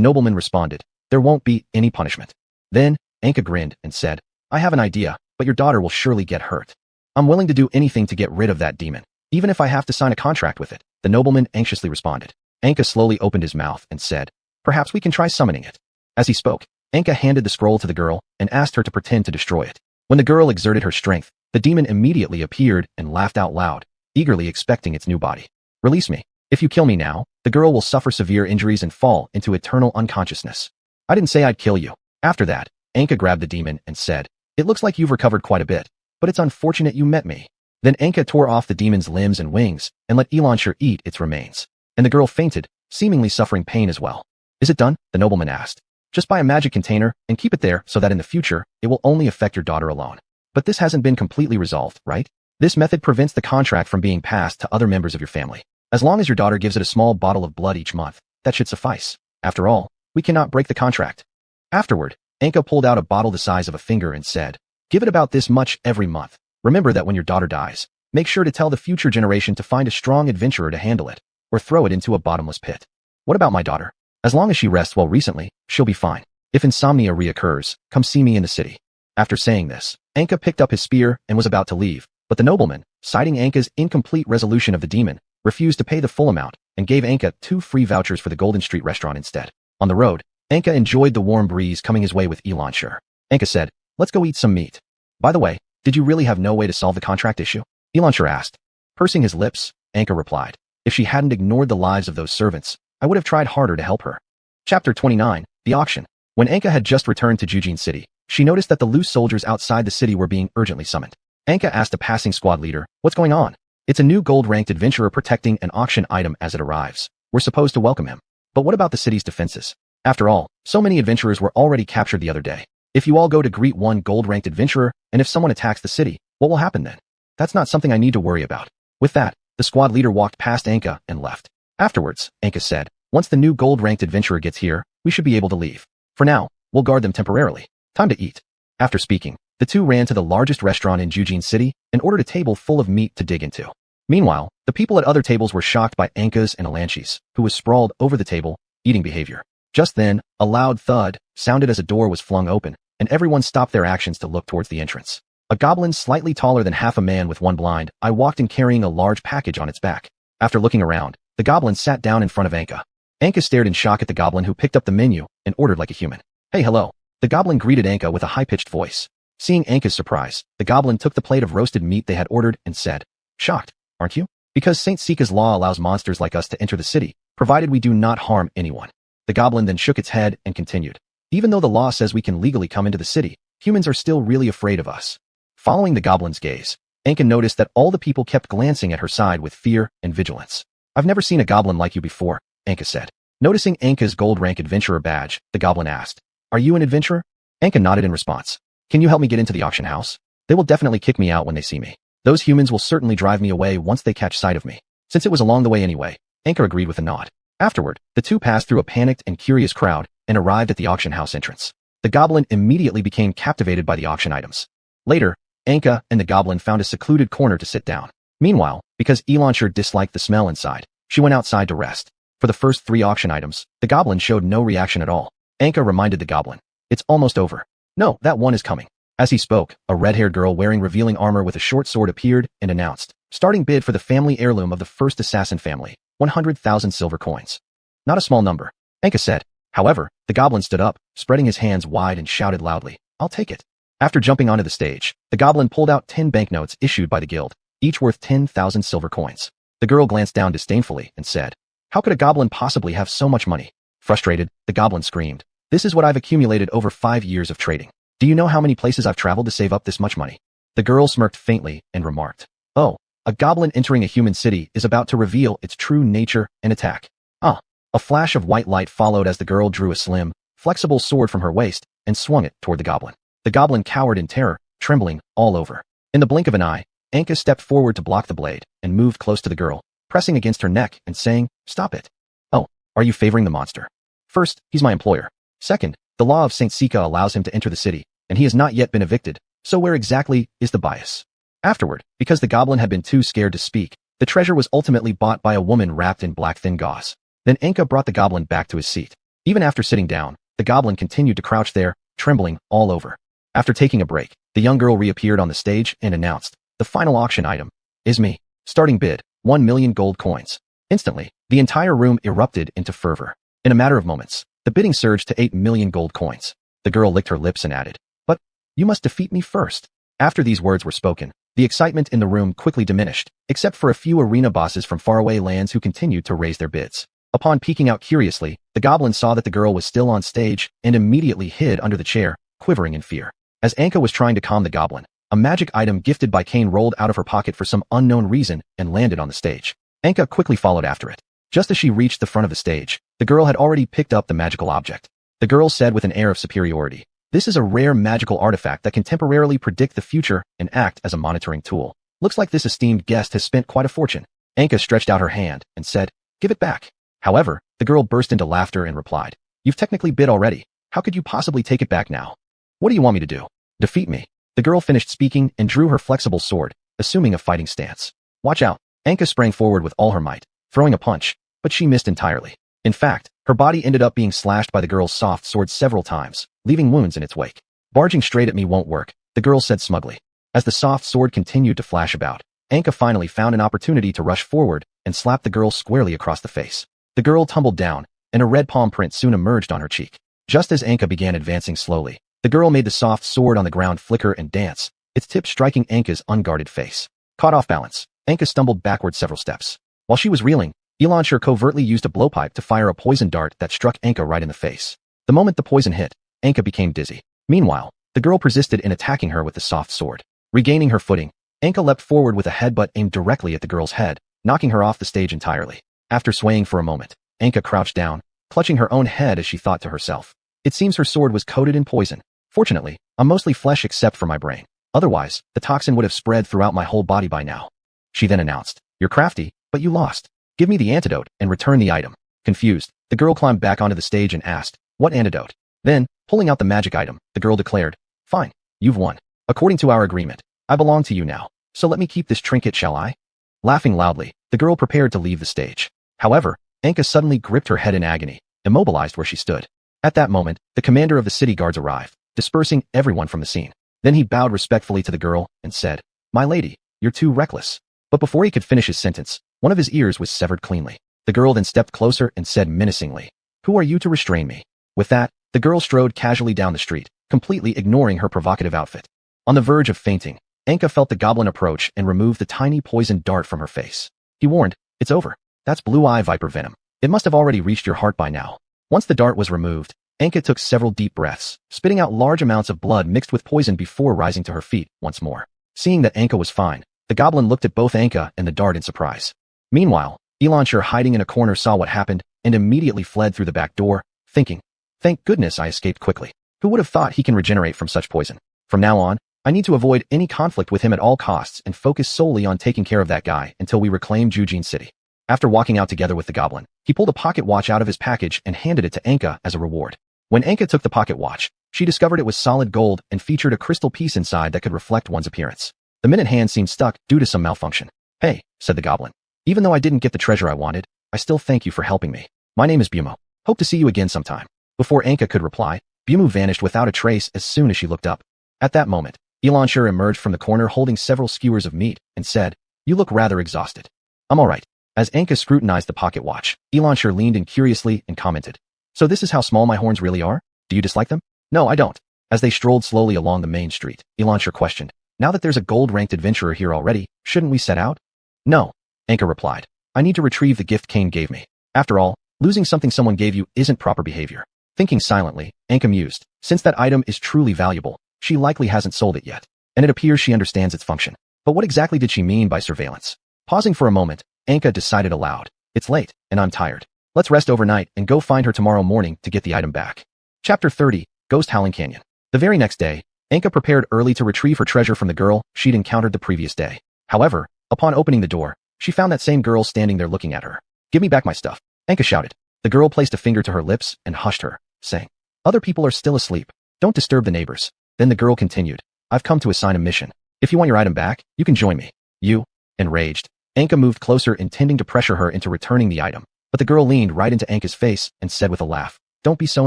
nobleman responded, there won't be any punishment. Then, Anka grinned and said, I have an idea, but your daughter will surely get hurt. I'm willing to do anything to get rid of that demon, even if I have to sign a contract with it, the nobleman anxiously responded. Anka slowly opened his mouth and said, perhaps we can try summoning it. As he spoke, Anka handed the scroll to the girl and asked her to pretend to destroy it. When the girl exerted her strength, the demon immediately appeared and laughed out loud, eagerly expecting its new body. Release me. If you kill me now, the girl will suffer severe injuries and fall into eternal unconsciousness. I didn't say I'd kill you. After that, Anka grabbed the demon and said, it looks like you've recovered quite a bit, but it's unfortunate you met me. Then Anka tore off the demon's limbs and wings and let Elanshur eat its remains. And the girl fainted, seemingly suffering pain as well. Is it done? The nobleman asked. Just buy a magic container and keep it there so that in the future, it will only affect your daughter alone. But this hasn't been completely resolved, right? This method prevents the contract from being passed to other members of your family. As long as your daughter gives it a small bottle of blood each month, that should suffice. After all, we cannot break the contract. Afterward, Anka pulled out a bottle the size of a finger and said, give it about this much every month. Remember that when your daughter dies, make sure to tell the future generation to find a strong adventurer to handle it, or throw it into a bottomless pit. What about my daughter? As long as she rests well recently, she'll be fine. If insomnia reoccurs, come see me in the city. After saying this, Anka picked up his spear and was about to leave, but the nobleman, citing Anka's incomplete resolution of the demon, refused to pay the full amount and gave Anka 2 free vouchers for the Golden Street restaurant instead. On the road, Anka enjoyed the warm breeze coming his way with Elanshire. Anka said, "Let's go eat some meat." By the way, did you really have no way to solve the contract issue? Elanshire asked. Pursing his lips, Anka replied, "If she hadn't ignored the lives of those servants, I would have tried harder to help her." Chapter 29, The Auction. When Anka had just returned to Jujin City, she noticed that the loose soldiers outside the city were being urgently summoned. Anka asked a passing squad leader, "What's going on?" "It's a new gold-ranked adventurer protecting an auction item as it arrives. We're supposed to welcome him. But what about the city's defenses? After all, so many adventurers were already captured the other day. If you all go to greet one gold-ranked adventurer, and if someone attacks the city, what will happen then? That's not something I need to worry about." With that, the squad leader walked past Anka and left. Afterwards, Anka said, "Once the new gold-ranked adventurer gets here, we should be able to leave. For now, we'll guard them temporarily. Time to eat." After speaking, the two ran to the largest restaurant in Jujin City and ordered a table full of meat to dig into. Meanwhile, the people at other tables were shocked by Anka's and Elanchi's, who was sprawled over the table, eating behavior. Just then, a loud thud sounded as a door was flung open, and everyone stopped their actions to look towards the entrance. A goblin slightly taller than half a man with one blind eye walked in carrying a large package on its back. After looking around, the goblin sat down in front of Anka. Anka stared in shock at the goblin who picked up the menu and ordered like a human. "Hey, hello." The goblin greeted Anka with a high-pitched voice. Seeing Anka's surprise, the goblin took the plate of roasted meat they had ordered and said, "Shocked, aren't you? Because Saint Sika's law allows monsters like us to enter the city, provided we do not harm anyone." The goblin then shook its head and continued, "Even though the law says we can legally come into the city, humans are still really afraid of us." Following the goblin's gaze, Anka noticed that all the people kept glancing at her side with fear and vigilance. "I've never seen a goblin like you before," Anka said. Noticing Anka's gold-rank adventurer badge, the goblin asked, "Are you an adventurer?" Anka nodded in response. "Can you help me get into the auction house? They will definitely kick me out when they see me. Those humans will certainly drive me away once they catch sight of me." Since it was along the way anyway, Anka agreed with a nod. Afterward, the two passed through a panicked and curious crowd and arrived at the auction house entrance. The goblin immediately became captivated by the auction items. Later, Anka and the goblin found a secluded corner to sit down. Meanwhile, because Elanshire disliked the smell inside, she went outside to rest. For the first 3 auction items, the goblin showed no reaction at all. Anka reminded the goblin, "It's almost over." "No, that one is coming." As he spoke, a red-haired girl wearing revealing armor with a short sword appeared and announced, "Starting bid for the family heirloom of the first assassin family, 100,000 silver coins." Not a small number, Anka said. However, the goblin stood up, spreading his hands wide and shouted loudly, "I'll take it." After jumping onto the stage, the goblin pulled out 10 banknotes issued by the guild, each worth 10,000 silver coins. The girl glanced down disdainfully and said, "How could a goblin possibly have so much money?" Frustrated, the goblin screamed, "This is what I've accumulated over 5 years of trading. Do you know how many places I've traveled to save up this much money?" The girl smirked faintly and remarked, "Oh, a goblin entering a human city is about to reveal its true nature and attack." Ah! A flash of white light followed as the girl drew a slim, flexible sword from her waist and swung it toward the goblin. The goblin cowered in terror, trembling all over. In the blink of an eye, Anka stepped forward to block the blade and moved close to the girl, pressing against her neck and saying, "Stop it." "Oh, are you favoring the monster?" "First, he's my employer. Second, the law of Saint Sika allows him to enter the city, and he has not yet been evicted, so where exactly is the bias?" Afterward, because the goblin had been too scared to speak, the treasure was ultimately bought by a woman wrapped in black thin gauze. Then Anka brought the goblin back to his seat. Even after sitting down, the goblin continued to crouch there, trembling all over. After taking a break, the young girl reappeared on the stage and announced, "The final auction item is me. Starting bid, 1 million gold coins." Instantly, the entire room erupted into fervor. In a matter of moments, the bidding surged to 8 million gold coins. The girl licked her lips and added, "But you must defeat me first." After these words were spoken, the excitement in the room quickly diminished, except for a few arena bosses from faraway lands who continued to raise their bids. Upon peeking out curiously, the goblin saw that the girl was still on stage and immediately hid under the chair, quivering in fear. As Anka was trying to calm the goblin, a magic item gifted by Cain rolled out of her pocket for some unknown reason and landed on the stage. Anka quickly followed after it. Just as she reached the front of the stage, the girl had already picked up the magical object. The girl said with an air of superiority, "This is a rare magical artifact that can temporarily predict the future and act as a monitoring tool. Looks like this esteemed guest has spent quite a fortune." Anka stretched out her hand and said, "Give it back." However, the girl burst into laughter and replied, "You've technically bid already. How could you possibly take it back now? What do you want me to do? Defeat me?" The girl finished speaking and drew her flexible sword, assuming a fighting stance. "Watch out." Anka sprang forward with all her might, throwing a punch, but she missed entirely. In fact, her body ended up being slashed by the girl's soft sword several times, leaving wounds in its wake. Barging straight at me won't work, the girl said smugly. As the soft sword continued to flash about, Anka finally found an opportunity to rush forward and slap the girl squarely across the face. The girl tumbled down, and a red palm print soon emerged on her cheek. Just as Anka began advancing slowly, the girl made the soft sword on the ground flicker and dance, its tip striking Anka's unguarded face. Caught off balance, Anka stumbled backward several steps. While she was reeling, Xiuxian covertly used a blowpipe to fire a poison dart that struck Anka right in the face. The moment the poison hit, Anka became dizzy. Meanwhile, the girl persisted in attacking her with the soft sword. Regaining her footing, Anka leapt forward with a headbutt aimed directly at the girl's head, knocking her off the stage entirely. After swaying for a moment, Anka crouched down, clutching her own head as she thought to herself. It seems her sword was coated in poison. Fortunately, I'm mostly flesh except for my brain. Otherwise, the toxin would have spread throughout my whole body by now. She then announced, "You're crafty, but you lost. Give me the antidote and return the item." Confused, the girl climbed back onto the stage and asked, "What antidote?" Then, pulling out the magic item, the girl declared, "Fine, you've won. According to our agreement, I belong to you now, so let me keep this trinket, shall I?" Laughing loudly, the girl prepared to leave the stage. However, Anka suddenly gripped her head in agony, immobilized where she stood. At that moment, the commander of the city guards arrived, dispersing everyone from the scene. Then he bowed respectfully to the girl and said, "My lady, you're too reckless." But before he could finish his sentence, one of his ears was severed cleanly. The girl then stepped closer and said menacingly, "Who are you to restrain me?" With that, the girl strode casually down the street, completely ignoring her provocative outfit. On the verge of fainting, Anka felt the goblin approach and remove the tiny poisoned dart from her face. He warned, "It's over. That's blue-eye viper venom. It must have already reached your heart by now." Once the dart was removed, Anka took several deep breaths, spitting out large amounts of blood mixed with poison before rising to her feet once more. Seeing that Anka was fine, the goblin looked at both Anka and the dart in surprise. Meanwhile, Xiuxian hiding in a corner saw what happened and immediately fled through the back door, thinking, "Thank goodness I escaped quickly. Who would have thought he can regenerate from such poison? From now on, I need to avoid any conflict with him at all costs and focus solely on taking care of that guy until we reclaim Jujin City." After walking out together with the goblin, he pulled a pocket watch out of his package and handed it to Anka as a reward. When Anka took the pocket watch, she discovered it was solid gold and featured a crystal piece inside that could reflect one's appearance. The minute hand seemed stuck due to some malfunction. "Hey," said the goblin. "Even though I didn't get the treasure I wanted, I still thank you for helping me. My name is Bumo. Hope to see you again sometime." Before Anka could reply, Bumo vanished without a trace as soon as she looked up. At that moment, Xiuxian emerged from the corner holding several skewers of meat and said, "You look rather exhausted." "I'm alright." As Anka scrutinized the pocket watch, Xiuxian leaned in curiously and commented, "So this is how small my horns really are? Do you dislike them?" "No, I don't." As they strolled slowly along the main street, Xiuxian questioned, "Now that there's a gold-ranked adventurer here already, shouldn't we set out?" "No," Anka replied. "I need to retrieve the gift Kane gave me. After all, losing something someone gave you isn't proper behavior." Thinking silently, Anka mused, since that item is truly valuable, she likely hasn't sold it yet, and it appears she understands its function. But what exactly did she mean by surveillance? Pausing for a moment, Anka decided aloud, "It's late, and I'm tired. Let's rest overnight and go find her tomorrow morning to get the item back." Chapter 30, Ghost Howling Canyon. The very next day, Anka prepared early to retrieve her treasure from the girl she'd encountered the previous day. However, upon opening the door, she found that same girl standing there looking at her. "Give me back my stuff," Anka shouted. The girl placed a finger to her lips and hushed her, saying, "Other people are still asleep. Don't disturb the neighbors." Then the girl continued, "I've come to assign a mission. If you want your item back, you can join me." "You?" Enraged, Anka moved closer intending to pressure her into returning the item, but the girl leaned right into Anka's face and said with a laugh, "Don't be so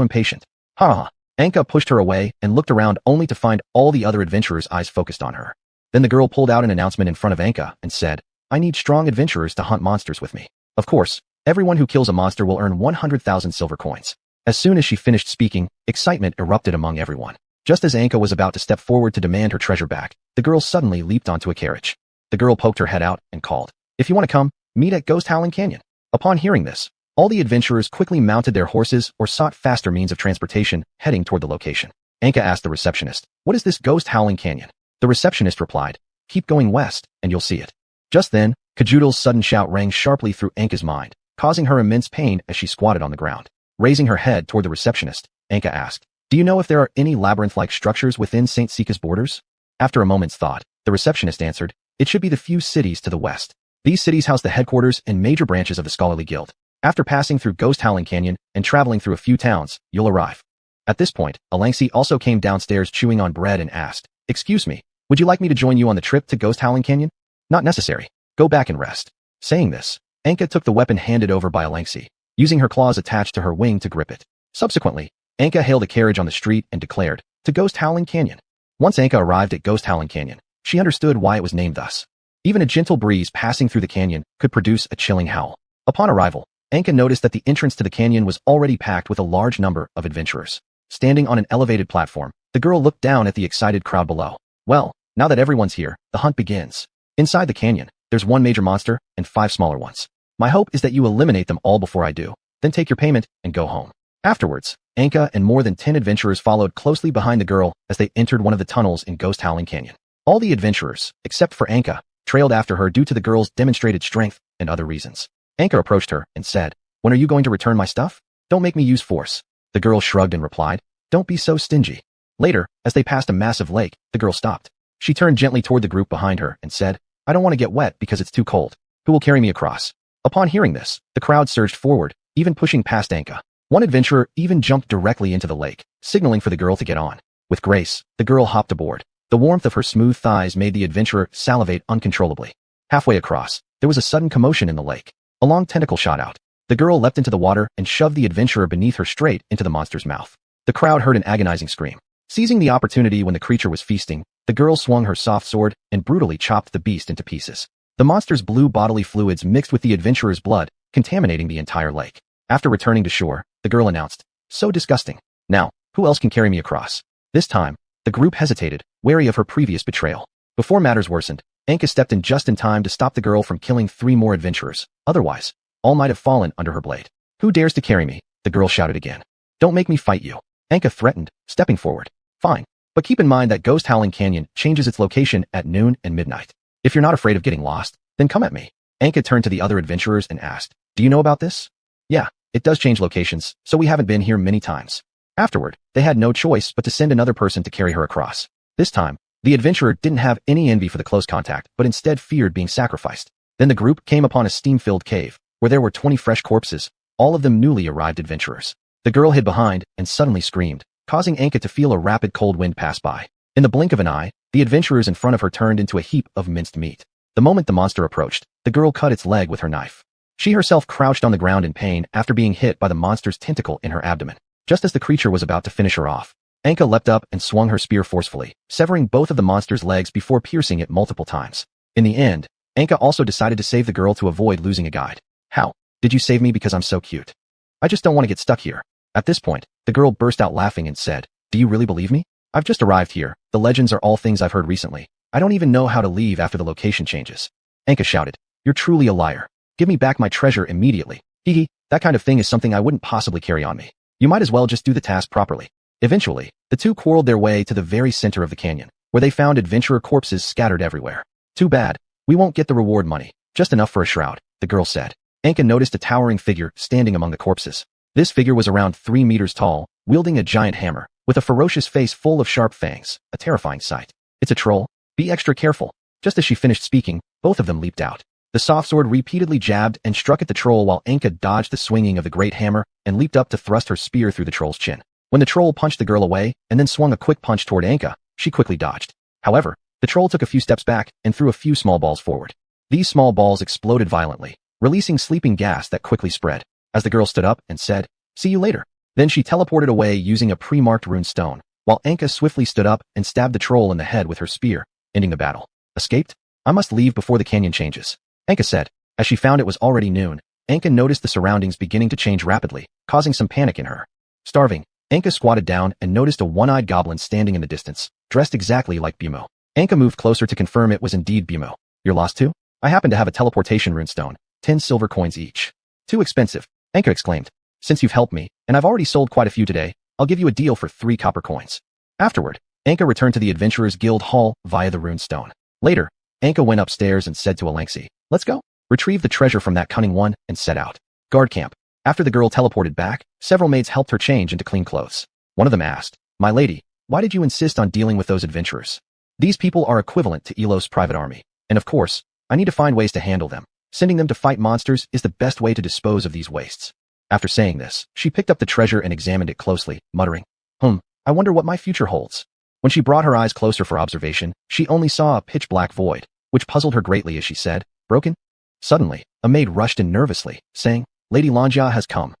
impatient." "Ha ha." Anka pushed her away and looked around only to find all the other adventurers' eyes focused on her. Then the girl pulled out an announcement in front of Anka and said, "I need strong adventurers to hunt monsters with me. Of course, everyone who kills a monster will earn 100,000 silver coins." As soon as she finished speaking, excitement erupted among everyone. Just as Anka was about to step forward to demand her treasure back, the girl suddenly leaped onto a carriage. The girl poked her head out and called, "If you want to come, meet at Ghost Howling Canyon." Upon hearing this, all the adventurers quickly mounted their horses or sought faster means of transportation, heading toward the location. Anka asked the receptionist, "What is this Ghost Howling Canyon?" The receptionist replied, "Keep going west, and you'll see it." Just then, Kajudel's sudden shout rang sharply through Anka's mind, causing her immense pain as she squatted on the ground. Raising her head toward the receptionist, Anka asked, "Do you know if there are any labyrinth-like structures within St. Sika's borders?" After a moment's thought, the receptionist answered, "It should be the few cities to the west. These cities house the headquarters and major branches of the Scholarly Guild. After passing through Ghost Howling Canyon and traveling through a few towns, you'll arrive." At this point, Alangsi also came downstairs chewing on bread and asked, "Excuse me, would you like me to join you on the trip to Ghost Howling Canyon?" "Not necessary. Go back and rest." Saying this, Anka took the weapon handed over by Alangsi. using her claws attached to her wing to grip it. Subsequently, Anka hailed a carriage on the street and declared, "To Ghost Howling Canyon." Once Anka arrived at Ghost Howling Canyon, she understood why it was named thus. Even a gentle breeze passing through the canyon could produce a chilling howl. Upon arrival, Anka noticed that the entrance to the canyon was already packed with a large number of adventurers. Standing on an elevated platform, the girl looked down at the excited crowd below. Well, now that everyone's here, the hunt begins. Inside the canyon, there's one major monster and 5 smaller ones. My hope is that you eliminate them all before I do, then take your payment and go home. Afterwards, Anka and more than 10 adventurers followed closely behind the girl as they entered one of the tunnels in Ghost Howling Canyon. All the adventurers, except for Anka, trailed after her due to the girl's demonstrated strength and other reasons. Anka approached her and said, "When are you going to return my stuff? Don't make me use force." The girl shrugged and replied, "Don't be so stingy." Later, as they passed a massive lake, the girl stopped. She turned gently toward the group behind her and said, "I don't want to get wet because it's too cold. Who will carry me across?" Upon hearing this, the crowd surged forward, even pushing past Anka. One adventurer even jumped directly into the lake, signaling for the girl to get on. With grace, the girl hopped aboard. The warmth of her smooth thighs made the adventurer salivate uncontrollably. Halfway across, there was a sudden commotion in the lake. A long tentacle shot out. The girl leapt into the water and shoved the adventurer beneath her straight into the monster's mouth. The crowd heard an agonizing scream. Seizing the opportunity when the creature was feasting, the girl swung her soft sword and brutally chopped the beast into pieces. The monster's blue bodily fluids mixed with the adventurer's blood, contaminating the entire lake. After returning to shore, the girl announced, "So disgusting. Now, who else can carry me across?" This time, the group hesitated, wary of her previous betrayal. Before matters worsened, Anka stepped in just in time to stop the girl from killing 3 more adventurers. Otherwise, all might have fallen under her blade. "Who dares to carry me?" the girl shouted again. "Don't make me fight you," Anka threatened, stepping forward. "Fine. But keep in mind that Ghost Howling Canyon changes its location at noon and midnight. If you're not afraid of getting lost, then come at me." Anka turned to the other adventurers and asked, "Do you know about this?" "Yeah, it does change locations, so we haven't been here many times." Afterward, they had no choice but to send another person to carry her across. This time, the adventurer didn't have any envy for the close contact, but instead feared being sacrificed. Then the group came upon a steam-filled cave, where there were 20 fresh corpses, all of them newly arrived adventurers. The girl hid behind and suddenly screamed, causing Anka to feel a rapid cold wind pass by. In the blink of an eye, the adventurers in front of her turned into a heap of minced meat. The moment the monster approached, the girl cut its leg with her knife. She herself crouched on the ground in pain after being hit by the monster's tentacle in her abdomen. Just as the creature was about to finish her off, Anka leapt up and swung her spear forcefully, severing both of the monster's legs before piercing it multiple times. In the end, Anka also decided to save the girl to avoid losing a guide. "How? Did you save me because I'm so cute? I just don't want to get stuck here." At this point, the girl burst out laughing and said, "Do you really believe me? I've just arrived here. The legends are all things I've heard recently. I don't even know how to leave after the location changes." Anka shouted, "You're truly a liar. Give me back my treasure immediately." "Hee, that kind of thing is something I wouldn't possibly carry on me. You might as well just do the task properly." Eventually, the two quarreled their way to the very center of the canyon, where they found adventurer corpses scattered everywhere. "Too bad. We won't get the reward money. Just enough for a shroud," the girl said. Anka noticed a towering figure standing among the corpses. This figure was around 3 meters tall, wielding a giant hammer, with a ferocious face full of sharp fangs, a terrifying sight. "It's a troll. Be extra careful." Just as she finished speaking, both of them leaped out. The soft sword repeatedly jabbed and struck at the troll while Anka dodged the swinging of the great hammer and leaped up to thrust her spear through the troll's chin. When the troll punched the girl away and then swung a quick punch toward Anka, she quickly dodged. However, the troll took a few steps back and threw a few small balls forward. These small balls exploded violently, releasing sleeping gas that quickly spread. As the girl stood up and said, "See you later." Then she teleported away using a pre-marked rune stone, while Anka swiftly stood up and stabbed the troll in the head with her spear, ending the battle. "Escaped? I must leave before the canyon changes," Anka said. As she found it was already noon, Anka noticed the surroundings beginning to change rapidly, causing some panic in her. Starving, Anka squatted down and noticed a one-eyed goblin standing in the distance, dressed exactly like Bumo. Anka moved closer to confirm it was indeed Bumo. "You're lost too? I happen to have a teleportation runestone, 10 silver coins each." "Too expensive," Anka exclaimed. "Since you've helped me, and I've already sold quite a few today, I'll give you a deal for 3 copper coins." Afterward, Anka returned to the Adventurers Guild Hall via the runestone. Later, Anka went upstairs and said to Alexi, "Let's go. Retrieve the treasure from that cunning one and set out." Guard camp. After the girl teleported back, several maids helped her change into clean clothes. One of them asked, "My lady, why did you insist on dealing with those adventurers? These people are equivalent to Elos' private army, and of course, I need to find ways to handle them. Sending them to fight monsters is the best way to dispose of these wastes." After saying this, she picked up the treasure and examined it closely, muttering, I wonder what my future holds." When she brought her eyes closer for observation, she only saw a pitch-black void, which puzzled her greatly as she said, "Broken?" Suddenly, a maid rushed in nervously, saying, Lady Lanjia has come.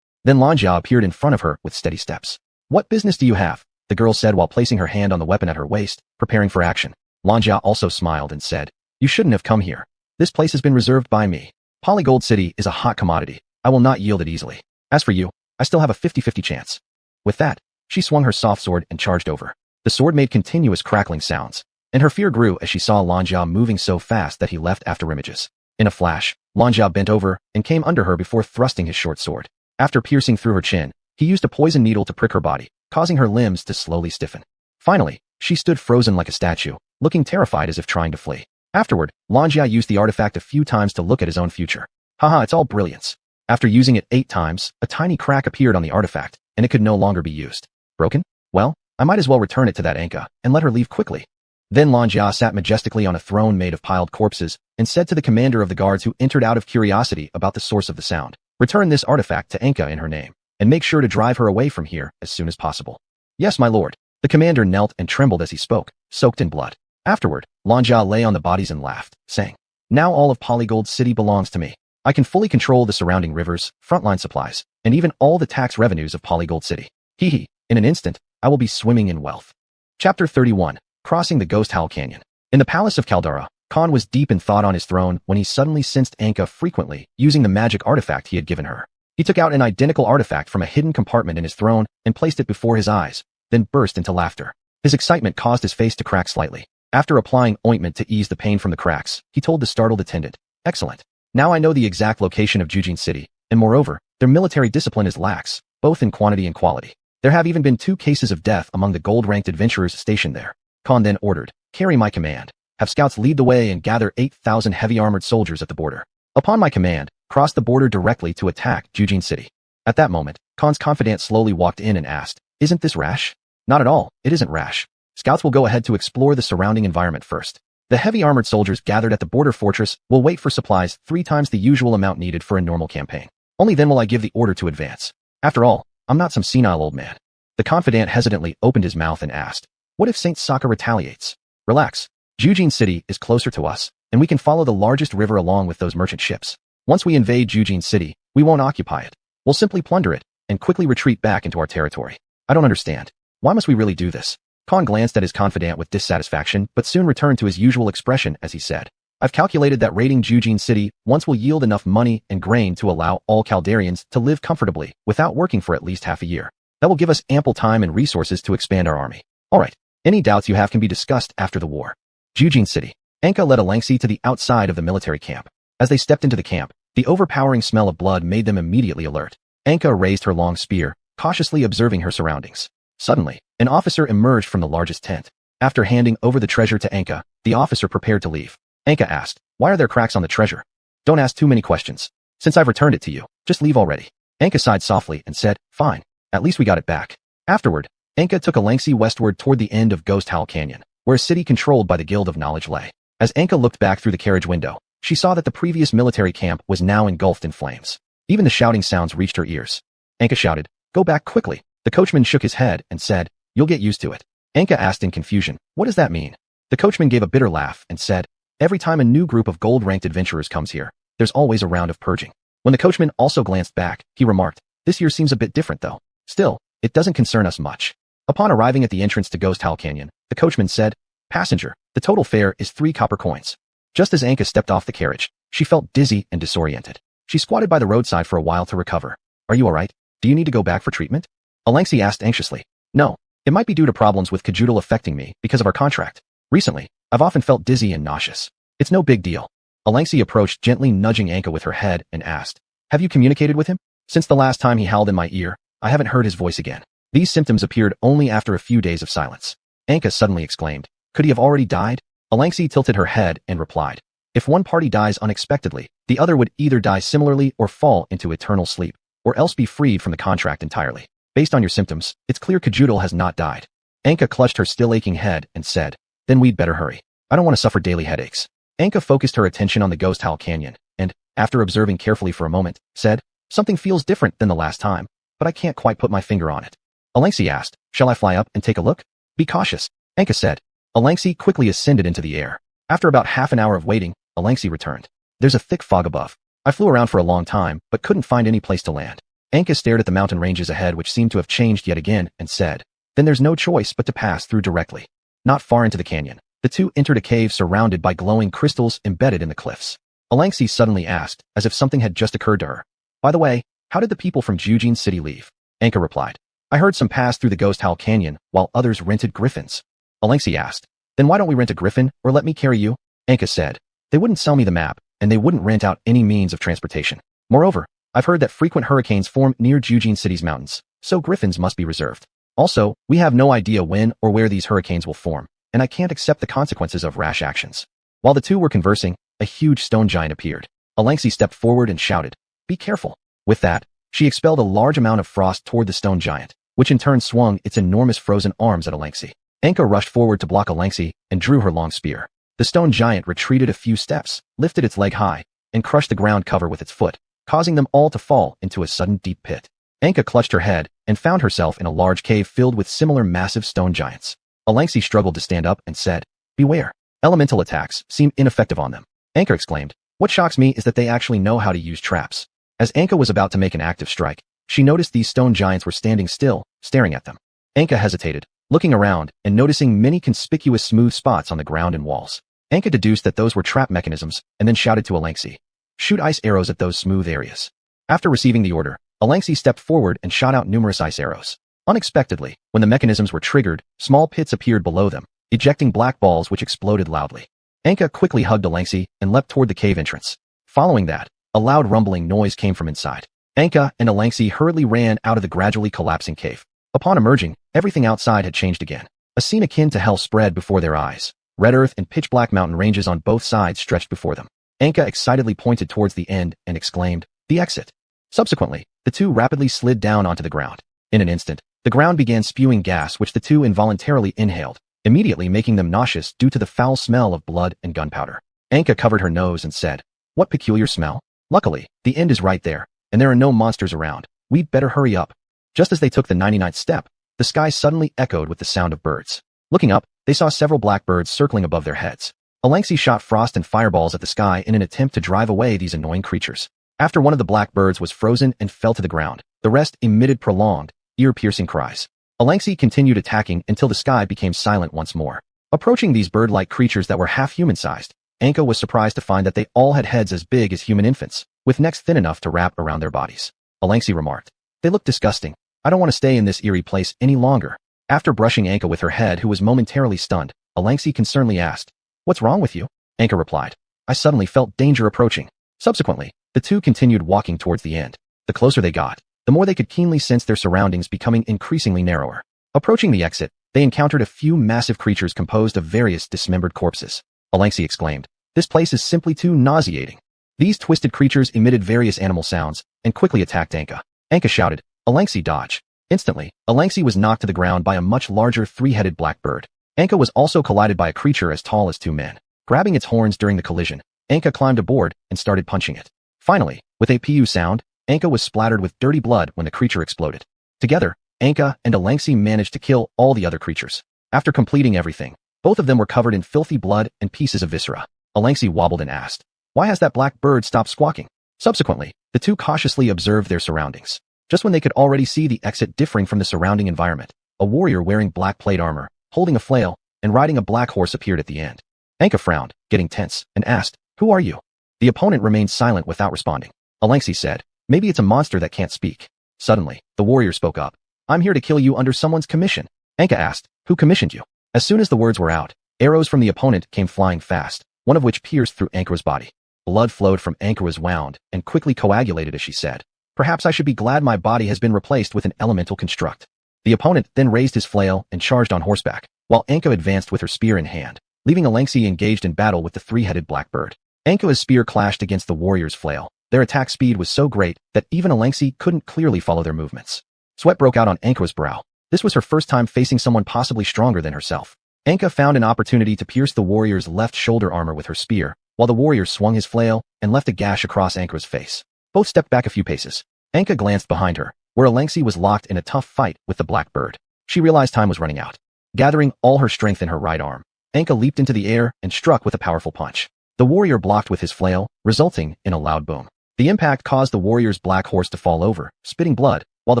Then Lanjia appeared in front of her with steady steps. What business do you have? The girl said while placing her hand on the weapon at her waist, preparing for action. Lanjia also smiled and said, you shouldn't have come here. This place has been reserved by me. Polygold City is a hot commodity. I will not yield it easily. As for you, I still have a 50-50 chance. With that, she swung her soft sword and charged over. The sword made continuous crackling sounds, and her fear grew as she saw Lanjia moving so fast that he left afterimages. In a flash, Lanjia bent over and came under her before thrusting his short sword. After piercing through her chin, he used a poison needle to prick her body, causing her limbs to slowly stiffen. Finally, she stood frozen like a statue, looking terrified as if trying to flee. Afterward, Lanjia used the artifact a few times to look at his own future. Haha, it's all brilliance. After using it 8 times, a tiny crack appeared on the artifact, and it could no longer be used. Broken? Well, I might as well return it to that Anka and let her leave quickly. Then Lanjia sat majestically on a throne made of piled corpses and said to the commander of the guards who entered out of curiosity about the source of the sound, return this artifact to Anka in her name, and make sure to drive her away from here as soon as possible. Yes, my lord. The commander knelt and trembled as he spoke, soaked in blood. Afterward, Lanjia lay on the bodies and laughed, saying, now all of Polygold City belongs to me. I can fully control the surrounding rivers, frontline supplies, and even all the tax revenues of Polygold City. Hee hee, in an instant, I will be swimming in wealth. Chapter 31. Crossing the Ghost Howl Canyon. In the palace of Caldara, Khan was deep in thought on his throne when he suddenly sensed Anka frequently using the magic artifact he had given her. He took out an identical artifact from a hidden compartment in his throne and placed it before his eyes, then burst into laughter. His excitement caused his face to crack slightly. After applying ointment to ease the pain from the cracks, he told the startled attendant, excellent. Now I know the exact location of Xiuxian City, and moreover, their military discipline is lax, both in quantity and quality. There have even been 2 cases of death among the gold-ranked adventurers stationed there. Khan then ordered, carry my command. Have scouts lead the way and gather 8,000 heavy-armored soldiers at the border. Upon my command, cross the border directly to attack Xiuxian City. At that moment, Khan's confidant slowly walked in and asked, isn't this rash? Not at all, it isn't rash. Scouts will go ahead to explore the surrounding environment first. The heavy-armored soldiers gathered at the border fortress will wait for supplies 3 times the usual amount needed for a normal campaign. Only then will I give the order to advance. After all, I'm not some senile old man. The confidant hesitantly opened his mouth and asked, what if Saint Sokka retaliates? Relax. Xiuxian City is closer to us, and we can follow the largest river along with those merchant ships. Once we invade Xiuxian City, we won't occupy it. We'll simply plunder it, and quickly retreat back into our territory. I don't understand. Why must we really do this? Khan glanced at his confidant with dissatisfaction, but soon returned to his usual expression as he said, I've calculated that raiding Xiuxian City once will yield enough money and grain to allow all Caldarians to live comfortably without working for at least half a year. That will give us ample time and resources to expand our army. Alright, any doubts you have can be discussed after the war. Xiuxian City. Anka led Alangxi to the outside of the military camp. As they stepped into the camp, the overpowering smell of blood made them immediately alert. Anka raised her long spear, cautiously observing her surroundings. Suddenly, an officer emerged from the largest tent. After handing over the treasure to Anka, the officer prepared to leave. Anka asked, why are there cracks on the treasure? Don't ask too many questions. Since I've returned it to you, just leave already. Anka sighed softly and said, fine. At least we got it back. Afterward, Anka took Alangxi westward toward the end of Ghost Howl Canyon, where a city controlled by the Guild of Knowledge lay. As Anka looked back through the carriage window, she saw that the previous military camp was now engulfed in flames. Even the shouting sounds reached her ears. Anka shouted, go back quickly. The coachman shook his head and said, you'll get used to it. Anka asked in confusion, what does that mean? The coachman gave a bitter laugh and said, every time a new group of gold-ranked adventurers comes here, there's always a round of purging. When the coachman also glanced back, he remarked, this year seems a bit different though. Still, it doesn't concern us much. Upon arriving at the entrance to Ghost Howl Canyon, the coachman said, passenger, the total fare is 3 copper coins. Just as Anka stepped off the carriage, she felt dizzy and disoriented. She squatted by the roadside for a while to recover. Are you alright? Do you need to go back for treatment? Alangxi asked anxiously. No, it might be due to problems with Kajudal affecting me because of our contract. Recently, I've often felt dizzy and nauseous. It's no big deal. Alangxi approached, gently nudging Anka with her head and asked, have you communicated with him? Since the last time he howled in my ear, I haven't heard his voice again. These symptoms appeared only after a few days of silence. Anka suddenly exclaimed, could he have already died? Alangxi tilted her head and replied, if one party dies unexpectedly, the other would either die similarly or fall into eternal sleep, or else be freed from the contract entirely. Based on your symptoms, it's clear Kajudal has not died. Anka clutched her still aching head and said, then we'd better hurry. I don't want to suffer daily headaches. Anka focused her attention on the Ghost Howl Canyon, and, after observing carefully for a moment, said, something feels different than the last time, but I can't quite put my finger on it. Alangxi asked, shall I fly up and take a look? Be cautious, Anka said. Alangxi quickly ascended into the air. After about half an hour of waiting, Alangxi returned. There's a thick fog above. I flew around for a long time, but couldn't find any place to land. Anka stared at the mountain ranges ahead which seemed to have changed yet again, and said, then there's no choice but to pass through directly. Not far into the canyon, the two entered a cave surrounded by glowing crystals embedded in the cliffs. Alexi suddenly asked, as if something had just occurred to her. By the way, how did the people from Xiuxian City leave? Anka replied. I heard some passed through the Ghost Howl Canyon, while others rented griffins. Alexi asked. Then why don't we rent a griffin, or let me carry you? Anka said. They wouldn't sell me the map, and they wouldn't rent out any means of transportation. Moreover, I've heard that frequent hurricanes form near Xiuxian City's mountains, so griffins must be reserved. Also, we have no idea when or where these hurricanes will form, and I can't accept the consequences of rash actions. While the two were conversing, a huge stone giant appeared. Alexi stepped forward and shouted, be careful. With that, she expelled a large amount of frost toward the stone giant, which in turn swung its enormous frozen arms at Alexi. Anka rushed forward to block Alexi and drew her long spear. The stone giant retreated a few steps, lifted its leg high, and crushed the ground cover with its foot, causing them all to fall into a sudden deep pit. Anka clutched her head and found herself in a large cave filled with similar massive stone giants. Alexi struggled to stand up and said, beware. Elemental attacks seem ineffective on them. Anka exclaimed, what shocks me is that they actually know how to use traps. As Anka was about to make an active strike, she noticed these stone giants were standing still, staring at them. Anka hesitated, looking around and noticing many conspicuous smooth spots on the ground and walls. Anka deduced that those were trap mechanisms and then shouted to Alexi, shoot ice arrows at those smooth areas. After receiving the order, Alexi stepped forward and shot out numerous ice arrows. Unexpectedly, when the mechanisms were triggered, small pits appeared below them, ejecting black balls which exploded loudly. Anka quickly hugged Alexi and leapt toward the cave entrance. Following that, a loud rumbling noise came from inside. Anka and Alexi hurriedly ran out of the gradually collapsing cave. Upon emerging, everything outside had changed again. A scene akin to hell spread before their eyes. Red earth and pitch-black mountain ranges on both sides stretched before them. Anka excitedly pointed towards the end and exclaimed, the exit. Subsequently, the two rapidly slid down onto the ground. In an instant, the ground began spewing gas which the two involuntarily inhaled, immediately making them nauseous due to the foul smell of blood and gunpowder. Anka covered her nose and said, what peculiar smell? Luckily, the end is right there, and there are no monsters around. We'd better hurry up. Just as they took the 99th step, the sky suddenly echoed with the sound of birds. Looking up, they saw several black birds circling above their heads. Alexi shot frost and fireballs at the sky in an attempt to drive away these annoying creatures. After one of the black birds was frozen and fell to the ground, the rest emitted prolonged, ear-piercing cries. Alexi continued attacking until the sky became silent once more. Approaching these bird-like creatures that were half human-sized, Anka was surprised to find that they all had heads as big as human infants, with necks thin enough to wrap around their bodies. Alexi remarked, they look disgusting. I don't want to stay in this eerie place any longer. After brushing Anka with her head, who was momentarily stunned, Alexi concernedly asked, what's wrong with you? Anka replied, I suddenly felt danger approaching. Subsequently, the two continued walking towards the end. The closer they got, the more they could keenly sense their surroundings becoming increasingly narrower. Approaching the exit, they encountered a few massive creatures composed of various dismembered corpses. Alexi exclaimed, this place is simply too nauseating. These twisted creatures emitted various animal sounds and quickly attacked Anka. Anka shouted, Alexi, dodge. Instantly, Alexi was knocked to the ground by a much larger three-headed black bird. Anka was also collided by a creature as tall as two men. Grabbing its horns during the collision, Anka climbed aboard and started punching it. Finally, with a pu sound, Anka was splattered with dirty blood when the creature exploded. Together, Anka and Alexi managed to kill all the other creatures. After completing everything, both of them were covered in filthy blood and pieces of viscera. Alexi wobbled and asked, why has that black bird stopped squawking? Subsequently, the two cautiously observed their surroundings. Just when they could already see the exit differing from the surrounding environment, a warrior wearing black plate armor, holding a flail, and riding a black horse appeared at the end. Anka frowned, getting tense, and asked, who are you? The opponent remained silent without responding. Alexi said, maybe it's a monster that can't speak. Suddenly, the warrior spoke up. I'm here to kill you under someone's commission. Anka asked, who commissioned you? As soon as the words were out, arrows from the opponent came flying fast, one of which pierced through Anka's body. Blood flowed from Anka's wound and quickly coagulated as she said, perhaps I should be glad my body has been replaced with an elemental construct. The opponent then raised his flail and charged on horseback, while Anka advanced with her spear in hand, leaving Alexi engaged in battle with the three-headed black bird. Anka's spear clashed against the warrior's flail. Their attack speed was so great that even Alexi couldn't clearly follow their movements. Sweat broke out on Anka's brow. This was her first time facing someone possibly stronger than herself. Anka found an opportunity to pierce the warrior's left shoulder armor with her spear, while the warrior swung his flail and left a gash across Anka's face. Both stepped back a few paces. Anka glanced behind her, where Alexi was locked in a tough fight with the black bird. She realized time was running out. Gathering all her strength in her right arm, Anka leaped into the air and struck with a powerful punch. The warrior blocked with his flail, resulting in a loud boom. The impact caused the warrior's black horse to fall over, spitting blood, while the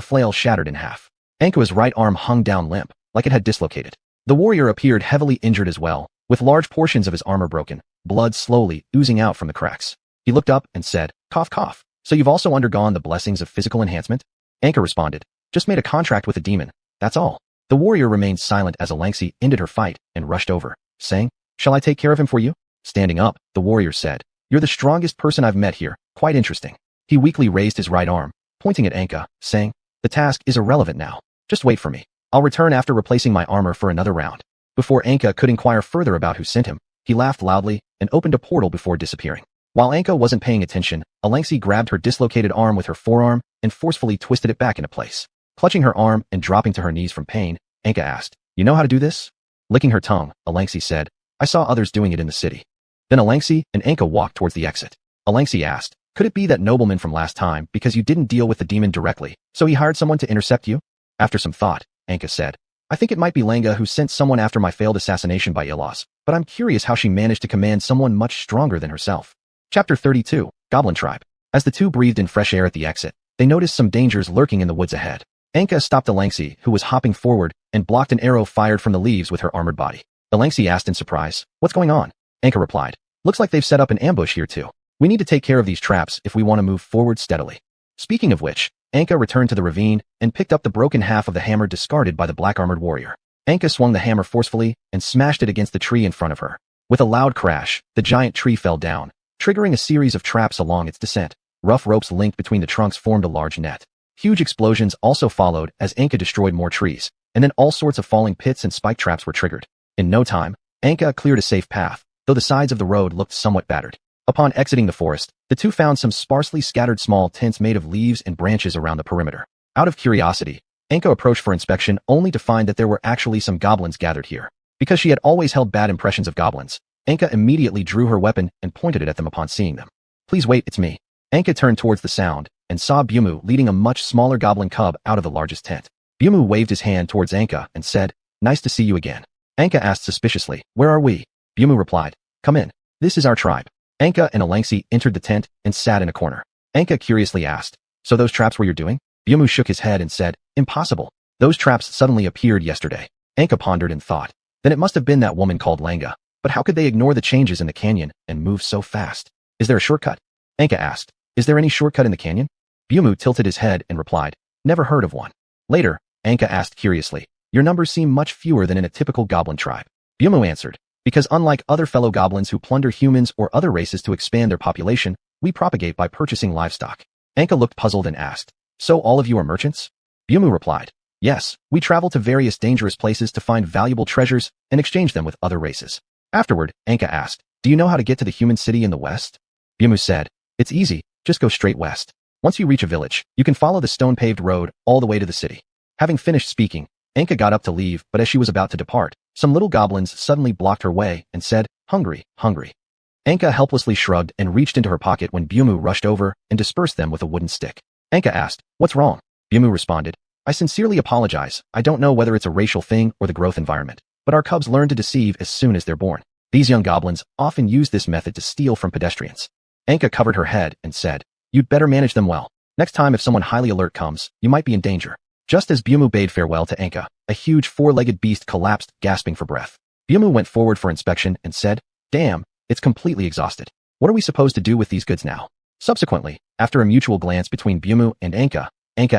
flail shattered in half. Anka's right arm hung down limp, like it had dislocated. The warrior appeared heavily injured as well, with large portions of his armor broken, blood slowly oozing out from the cracks. He looked up and said, "Cough, cough. So you've also undergone the blessings of physical enhancement?" Anka responded, "Just made a contract with a demon, that's all." The warrior remained silent as Alangsi ended her fight and rushed over, saying, "Shall I take care of him for you?" Standing up, the warrior said, "You're the strongest person I've met here, quite interesting." He weakly raised his right arm, pointing at Anka, saying, "The task is irrelevant now. Just wait for me. I'll return after replacing my armor for another round." Before Anka could inquire further about who sent him, he laughed loudly and opened a portal before disappearing. While Anka wasn't paying attention, Alangsi grabbed her dislocated arm with her forearm and forcefully twisted it back into place. Clutching her arm and dropping to her knees from pain, Anka asked, "You know how to do this?" Licking her tongue, Alangsi said, "I saw others doing it in the city." Then Alangsi and Anka walked towards the exit. Alangsi asked, "Could it be that nobleman from last time because you didn't deal with the demon directly, so he hired someone to intercept you?" After some thought, Anka said, "I think it might be Langa who sent someone after my failed assassination by Ilas, but I'm curious how she managed to command someone much stronger than herself." Chapter 32, Goblin Tribe. As the two breathed in fresh air at the exit, they noticed some dangers lurking in the woods ahead. Anka stopped Alangsi, who was hopping forward, and blocked an arrow fired from the leaves with her armored body. Alangsi asked in surprise, "What's going on?" Anka replied, "Looks like they've set up an ambush here too. We need to take care of these traps if we want to move forward steadily." Speaking of which, Anka returned to the ravine and picked up the broken half of the hammer discarded by the black-armored warrior. Anka swung the hammer forcefully and smashed it against the tree in front of her. With a loud crash, the giant tree fell down, triggering a series of traps along its descent. Rough ropes linked between the trunks formed a large net. Huge explosions also followed as Anka destroyed more trees, and then all sorts of falling pits and spike traps were triggered. In no time, Anka cleared a safe path, though the sides of the road looked somewhat battered. Upon exiting the forest, the two found some sparsely scattered small tents made of leaves and branches around the perimeter. Out of curiosity, Anka approached for inspection only to find that there were actually some goblins gathered here. Because she had always held bad impressions of goblins, Anka immediately drew her weapon and pointed it at them upon seeing them. "Please wait, it's me." Anka turned towards the sound and saw Bumu leading a much smaller goblin cub out of the largest tent. Bumu waved his hand towards Anka and said, "Nice to see you again." Anka asked suspiciously, "Where are we?" Bumu replied, "Come in. This is our tribe." Anka and Alangsi entered the tent and sat in a corner. Anka curiously asked, "So those traps were you're doing?" Bumu shook his head and said, "Impossible. Those traps suddenly appeared yesterday." Anka pondered and thought, "Then it must have been that woman called Langa. But how could they ignore the changes in the canyon and move so fast? Is there a shortcut?" Anka asked, "Is there any shortcut in the canyon?" Bumu tilted his head and replied, "Never heard of one." Later, Anka asked curiously, "Your numbers seem much fewer than in a typical goblin tribe." Bumu answered, "Because unlike other fellow goblins who plunder humans or other races to expand their population, we propagate by purchasing livestock." Anka looked puzzled and asked, "So all of you are merchants?" Bumu replied, "Yes, we travel to various dangerous places to find valuable treasures and exchange them with other races." Afterward, Anka asked, "Do you know how to get to the human city in the west?" Bumu said, "It's easy, just go straight west. Once you reach a village, you can follow the stone-paved road all the way to the city." Having finished speaking, Anka got up to leave, but as she was about to depart, some little goblins suddenly blocked her way and said, "Hungry, hungry." Anka helplessly shrugged and reached into her pocket when Bumu rushed over and dispersed them with a wooden stick. Anka asked, "What's wrong?" Bumu responded, "I sincerely apologize. I don't know whether it's a racial thing or the growth environment, but our cubs learn to deceive as soon as they're born. These young goblins often use this method to steal from pedestrians." Anka covered her head and said, "You'd better manage them well. Next time if someone highly alert comes, you might be in danger." Just as Bumu bade farewell to Anka, a huge four-legged beast collapsed, gasping for breath. Bumu went forward for inspection and said, "Damn, it's completely exhausted. What are we supposed to do with these goods now?" Subsequently, after a mutual glance between Bumu and Anka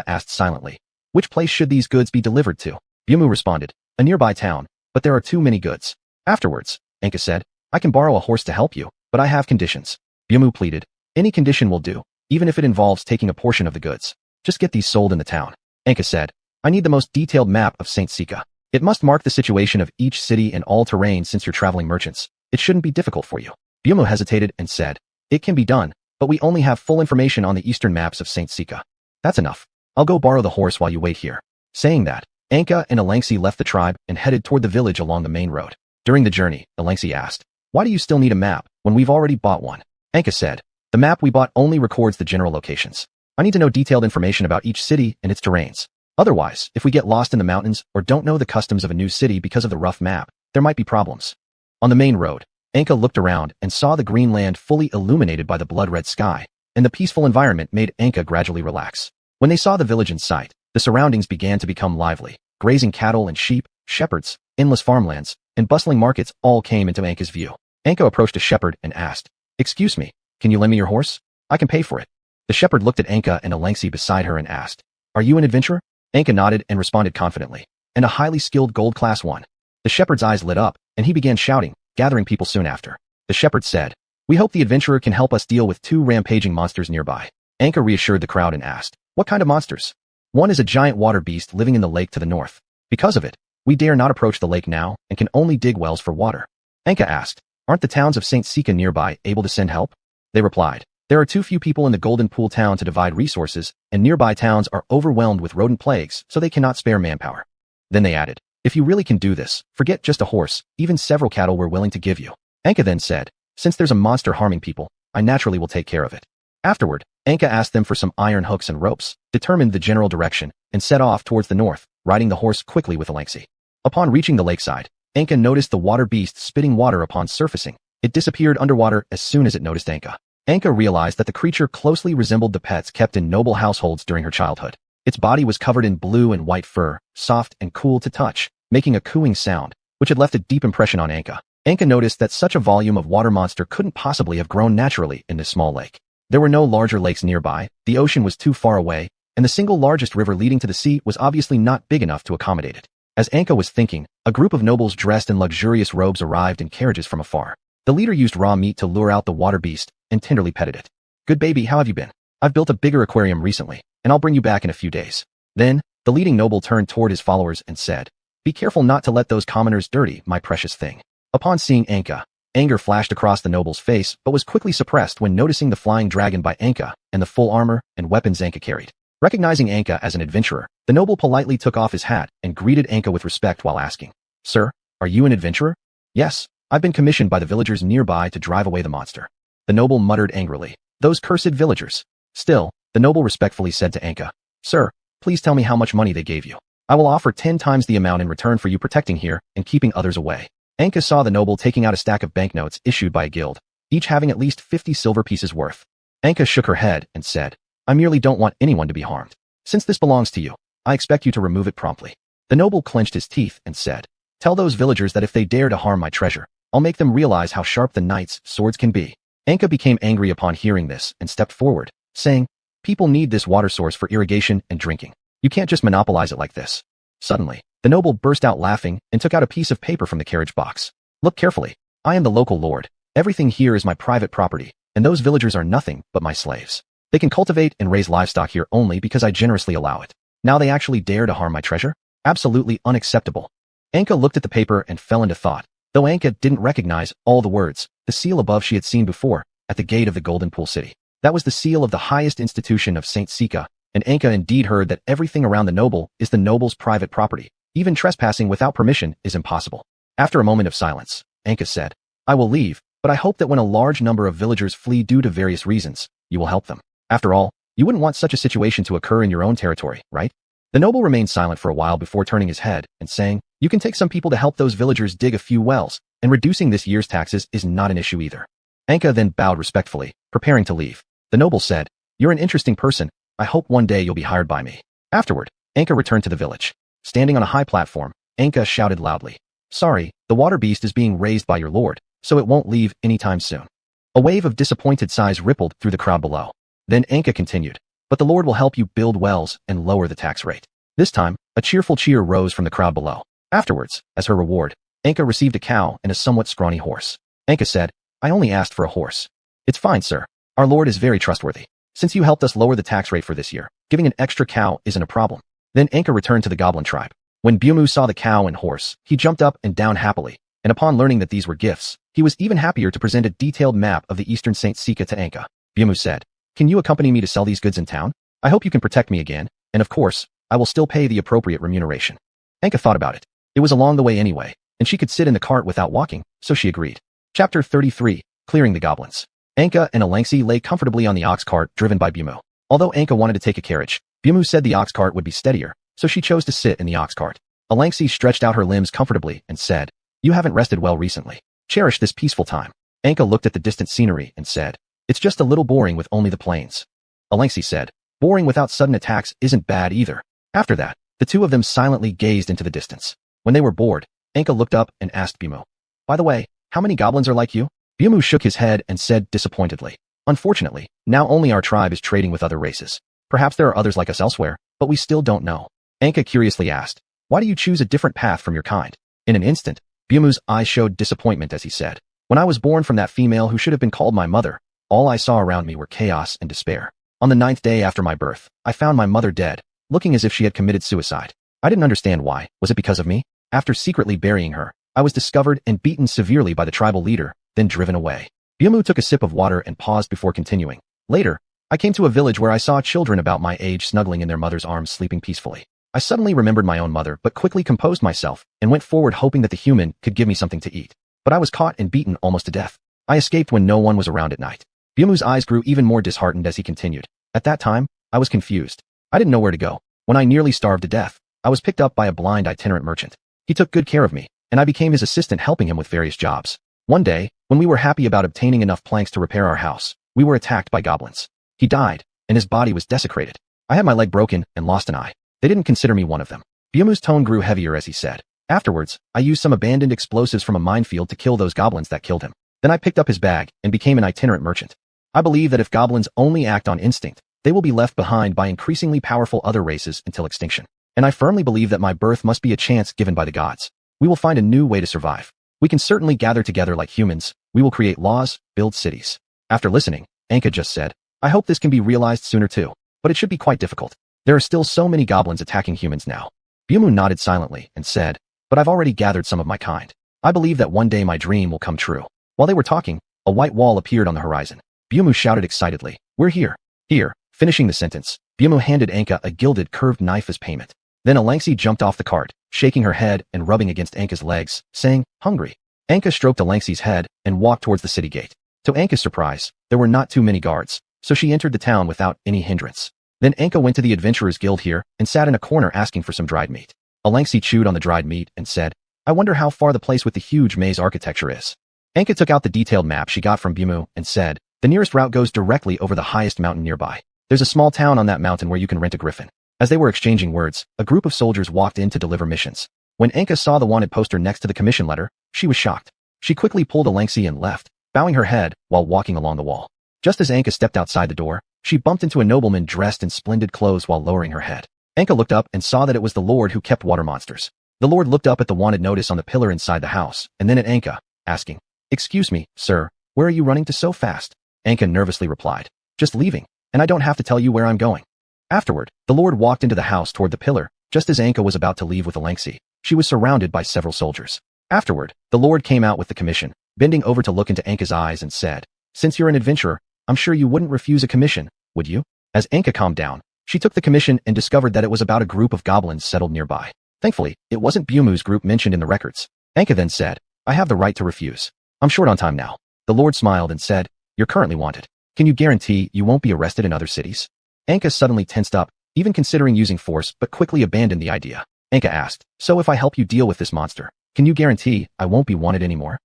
asked silently, "Which place should these goods be delivered to?" Bumu responded, "A nearby town, but there are too many goods." Afterwards, Anka said, "I can borrow a horse to help you, but I have conditions." Bumu pleaded, "Any condition will do, even if it involves taking a portion of the goods. Just get these sold in the town." Anka said, "I need the most detailed map of St. Sika. It must mark the situation of each city and all terrain since you're traveling merchants. It shouldn't be difficult for you." Bumu hesitated and said, "It can be done, but we only have full information on the eastern maps of St. Sika." "That's enough. I'll go borrow the horse while you wait here." Saying that, Anka and Alangsi left the tribe and headed toward the village along the main road. During the journey, Alangsi asked, "Why do you still need a map when we've already bought one?" Anka said, "The map we bought only records the general locations. I need to know detailed information about each city and its terrains. Otherwise, if we get lost in the mountains or don't know the customs of a new city because of the rough map, there might be problems." On the main road, Anka looked around and saw the green land fully illuminated by the blood-red sky. and the peaceful environment made Anka gradually relax. When they saw the village in sight, the surroundings began to become lively. Grazing cattle and sheep, shepherds, endless farmlands, and bustling markets all came into Anka's view. Anka approached a shepherd and asked, "Excuse me, can you lend me your horse? I can pay for it." The shepherd looked at Anka and Alengsi beside her and asked, "Are you an adventurer?" Anka nodded and responded confidently, "And a highly skilled gold class one." The shepherd's eyes lit up, and he began shouting, gathering people soon after. The shepherd said, "We hope the adventurer can help us deal with 2 rampaging monsters nearby." Anka reassured the crowd and asked, "What kind of monsters?" "One is a giant water beast living in the lake to the north. Because of it, we dare not approach the lake now and can only dig wells for water." Anka asked, "Aren't the towns of St. Sika nearby able to send help?" They replied, "There are too few people in the Golden Pool town to divide resources, and nearby towns are overwhelmed with rodent plagues, so they cannot spare manpower." Then they added, "If you really can do this, forget just a horse, even several cattle we're willing to give you." Anka then said, "Since there's a monster harming people, I naturally will take care of it." Afterward, Anka asked them for some iron hooks and ropes, determined the general direction, and set off towards the north, riding the horse quickly with Alengsi. Upon reaching the lakeside, Anka noticed the water beast spitting water upon surfacing. It disappeared underwater as soon as it noticed Anka. Anka realized that the creature closely resembled the pets kept in noble households during her childhood. Its body was covered in blue and white fur, soft and cool to touch, making a cooing sound, which had left a deep impression on Anka. Anka noticed that such a volume of water monster couldn't possibly have grown naturally in this small lake. There were no larger lakes nearby, the ocean was too far away, and the single largest river leading to the sea was obviously not big enough to accommodate it. As Anka was thinking, a group of nobles dressed in luxurious robes arrived in carriages from afar. The leader used raw meat to lure out the water beast and tenderly petted it. "Good baby, how have you been? I've built a bigger aquarium recently, and I'll bring you back in a few days." Then, the leading noble turned toward his followers and said, "Be careful not to let those commoners dirty my precious thing." Upon seeing Anka, anger flashed across the noble's face but was quickly suppressed when noticing the flying dragon by Anka and the full armor and weapons Anka carried. Recognizing Anka as an adventurer, the noble politely took off his hat and greeted Anka with respect while asking, "Sir, are you an adventurer?" "Yes, I've been commissioned by the villagers nearby to drive away the monster." The noble muttered angrily, "Those cursed villagers." Still, the noble respectfully said to Anka, "Sir, please tell me how much money they gave you. I will offer 10 times the amount in return for you protecting here and keeping others away." Anka saw the noble taking out a stack of banknotes issued by a guild, each having at least 50 silver pieces worth. Anka shook her head and said, "I merely don't want anyone to be harmed. Since this belongs to you, I expect you to remove it promptly." The noble clenched his teeth and said, "Tell those villagers that if they dare to harm my treasure, I'll make them realize how sharp the knight's swords can be." Anka became angry upon hearing this and stepped forward, saying, "People need this water source for irrigation and drinking. You can't just monopolize it like this." Suddenly, the noble burst out laughing and took out a piece of paper from the carriage box. "Look carefully. I am the local lord. Everything here is my private property, and those villagers are nothing but my slaves. They can cultivate and raise livestock here only because I generously allow it. Now they actually dare to harm my treasure? Absolutely unacceptable." Anka looked at the paper and fell into thought. Though Anka didn't recognize all the words, the seal above she had seen before, at the gate of the Golden Pool City. That was the seal of the highest institution of St. Sika, and Anka indeed heard that everything around the noble is the noble's private property. Even trespassing without permission is impossible. After a moment of silence, Anka said, "I will leave, but I hope that when a large number of villagers flee due to various reasons, you will help them. After all, you wouldn't want such a situation to occur in your own territory, right?" The noble remained silent for a while before turning his head and saying, "You can take some people to help those villagers dig a few wells, and reducing this year's taxes is not an issue either." Anka then bowed respectfully, preparing to leave. The noble said, "You're an interesting person. I hope one day you'll be hired by me." Afterward, Anka returned to the village. Standing on a high platform, Anka shouted loudly, "Sorry, the water beast is being raised by your lord, so it won't leave anytime soon." A wave of disappointed sighs rippled through the crowd below. Then Anka continued, "But the Lord will help you build wells and lower the tax rate." This time, a cheerful cheer rose from the crowd below. Afterwards, as her reward, Anka received a cow and a somewhat scrawny horse. Anka said, "I only asked for a horse." "It's fine, sir. Our Lord is very trustworthy. Since you helped us lower the tax rate for this year, giving an extra cow isn't a problem." Then Anka returned to the goblin tribe. When Byumu saw the cow and horse, he jumped up and down happily, and upon learning that these were gifts, he was even happier to present a detailed map of the eastern St. Sika to Anka. Byumu said, "Can you accompany me to sell these goods in town? I hope you can protect me again, and of course, I will still pay the appropriate remuneration." Anka thought about it. It was along the way anyway, and she could sit in the cart without walking, so she agreed. Chapter 33, Clearing the Goblins. Anka and Alengsi lay comfortably on the ox cart driven by Byumu. Although Anka wanted to take a carriage, Byumu said the ox cart would be steadier, so she chose to sit in the ox cart. Alengsi stretched out her limbs comfortably and said, "You haven't rested well recently. Cherish this peaceful time." Anka looked at the distant scenery and said, It's just a little boring with only the plains. Alexi said. Boring without sudden attacks isn't bad either. After that, the two of them silently gazed into the distance. When they were bored, Anka looked up and asked Bimu. By the way, how many goblins are like you? Bimu shook his head and said disappointedly. Unfortunately, now only our tribe is trading with other races. Perhaps there are others like us elsewhere, but we still don't know. Anka curiously asked, why do you choose a different path from your kind? In an instant, Bimu's eyes showed disappointment as he said, when I was born from that female who should have been called my mother, all I saw around me were chaos and despair. On the 9th day after my birth, I found my mother dead, looking as if she had committed suicide. I didn't understand why. Was it because of me? After secretly burying her, I was discovered and beaten severely by the tribal leader, then driven away. Bimu took a sip of water and paused before continuing. Later, I came to a village where I saw children about my age snuggling in their mother's arms sleeping peacefully. I suddenly remembered my own mother but quickly composed myself and went forward hoping that the human could give me something to eat. But I was caught and beaten almost to death. I escaped when no one was around at night. Bimu's eyes grew even more disheartened as he continued. At that time, I was confused. I didn't know where to go. When I nearly starved to death, I was picked up by a blind itinerant merchant. He took good care of me, and I became his assistant helping him with various jobs. One day, when we were happy about obtaining enough planks to repair our house, we were attacked by goblins. He died, and his body was desecrated. I had my leg broken and lost an eye. They didn't consider me one of them. Bimu's tone grew heavier as he said. Afterwards, I used some abandoned explosives from a minefield to kill those goblins that killed him. Then I picked up his bag and became an itinerant merchant. I believe that if goblins only act on instinct, they will be left behind by increasingly powerful other races until extinction. And I firmly believe that my birth must be a chance given by the gods. We will find a new way to survive. We can certainly gather together like humans. We will create laws, build cities. After listening, Anka just said, I hope this can be realized sooner too, but it should be quite difficult. There are still so many goblins attacking humans now. Bimu nodded silently and said, but I've already gathered some of my kind. I believe that one day my dream will come true. While they were talking, a white wall appeared on the horizon. Bimu shouted excitedly, we're here. Here. Finishing the sentence, Bimu handed Anka a gilded curved knife as payment. Then Alexi jumped off the cart, shaking her head and rubbing against Anka's legs, saying, hungry. Anka stroked Alexi's head and walked towards the city gate. To Anka's surprise, there were not too many guards, so she entered the town without any hindrance. Then Anka went to the Adventurers Guild here and sat in a corner asking for some dried meat. Alexi chewed on the dried meat and said, I wonder how far the place with the huge maze architecture is. Anka took out the detailed map she got from Bimu and said, the nearest route goes directly over the highest mountain nearby. There's a small town on that mountain where you can rent a griffin. As they were exchanging words, a group of soldiers walked in to deliver missions. When Anka saw the wanted poster next to the commission letter, she was shocked. She quickly pulled Alexi and left, bowing her head while walking along the wall. Just as Anka stepped outside the door, she bumped into a nobleman dressed in splendid clothes while lowering her head. Anka looked up and saw that it was the Lord who kept water monsters. The Lord looked up at the wanted notice on the pillar inside the house, and then at Anka, asking, excuse me, sir, where are you running to so fast? Anka nervously replied, just leaving, and I don't have to tell you where I'm going. Afterward, the Lord walked into the house toward the pillar, just as Anka was about to leave with Alexi. She was surrounded by several soldiers. Afterward, the Lord came out with the commission, bending over to look into Anka's eyes and said, since you're an adventurer, I'm sure you wouldn't refuse a commission, would you? As Anka calmed down, she took the commission and discovered that it was about a group of goblins settled nearby. Thankfully, it wasn't Bimu's group mentioned in the records. Anka then said, I have the right to refuse. I'm short on time now. The Lord smiled and said, you're currently wanted. Can you guarantee you won't be arrested in other cities? Anka suddenly tensed up, even considering using force but quickly abandoned the idea. Anka asked, so if I help you deal with this monster, can you guarantee I won't be wanted anymore?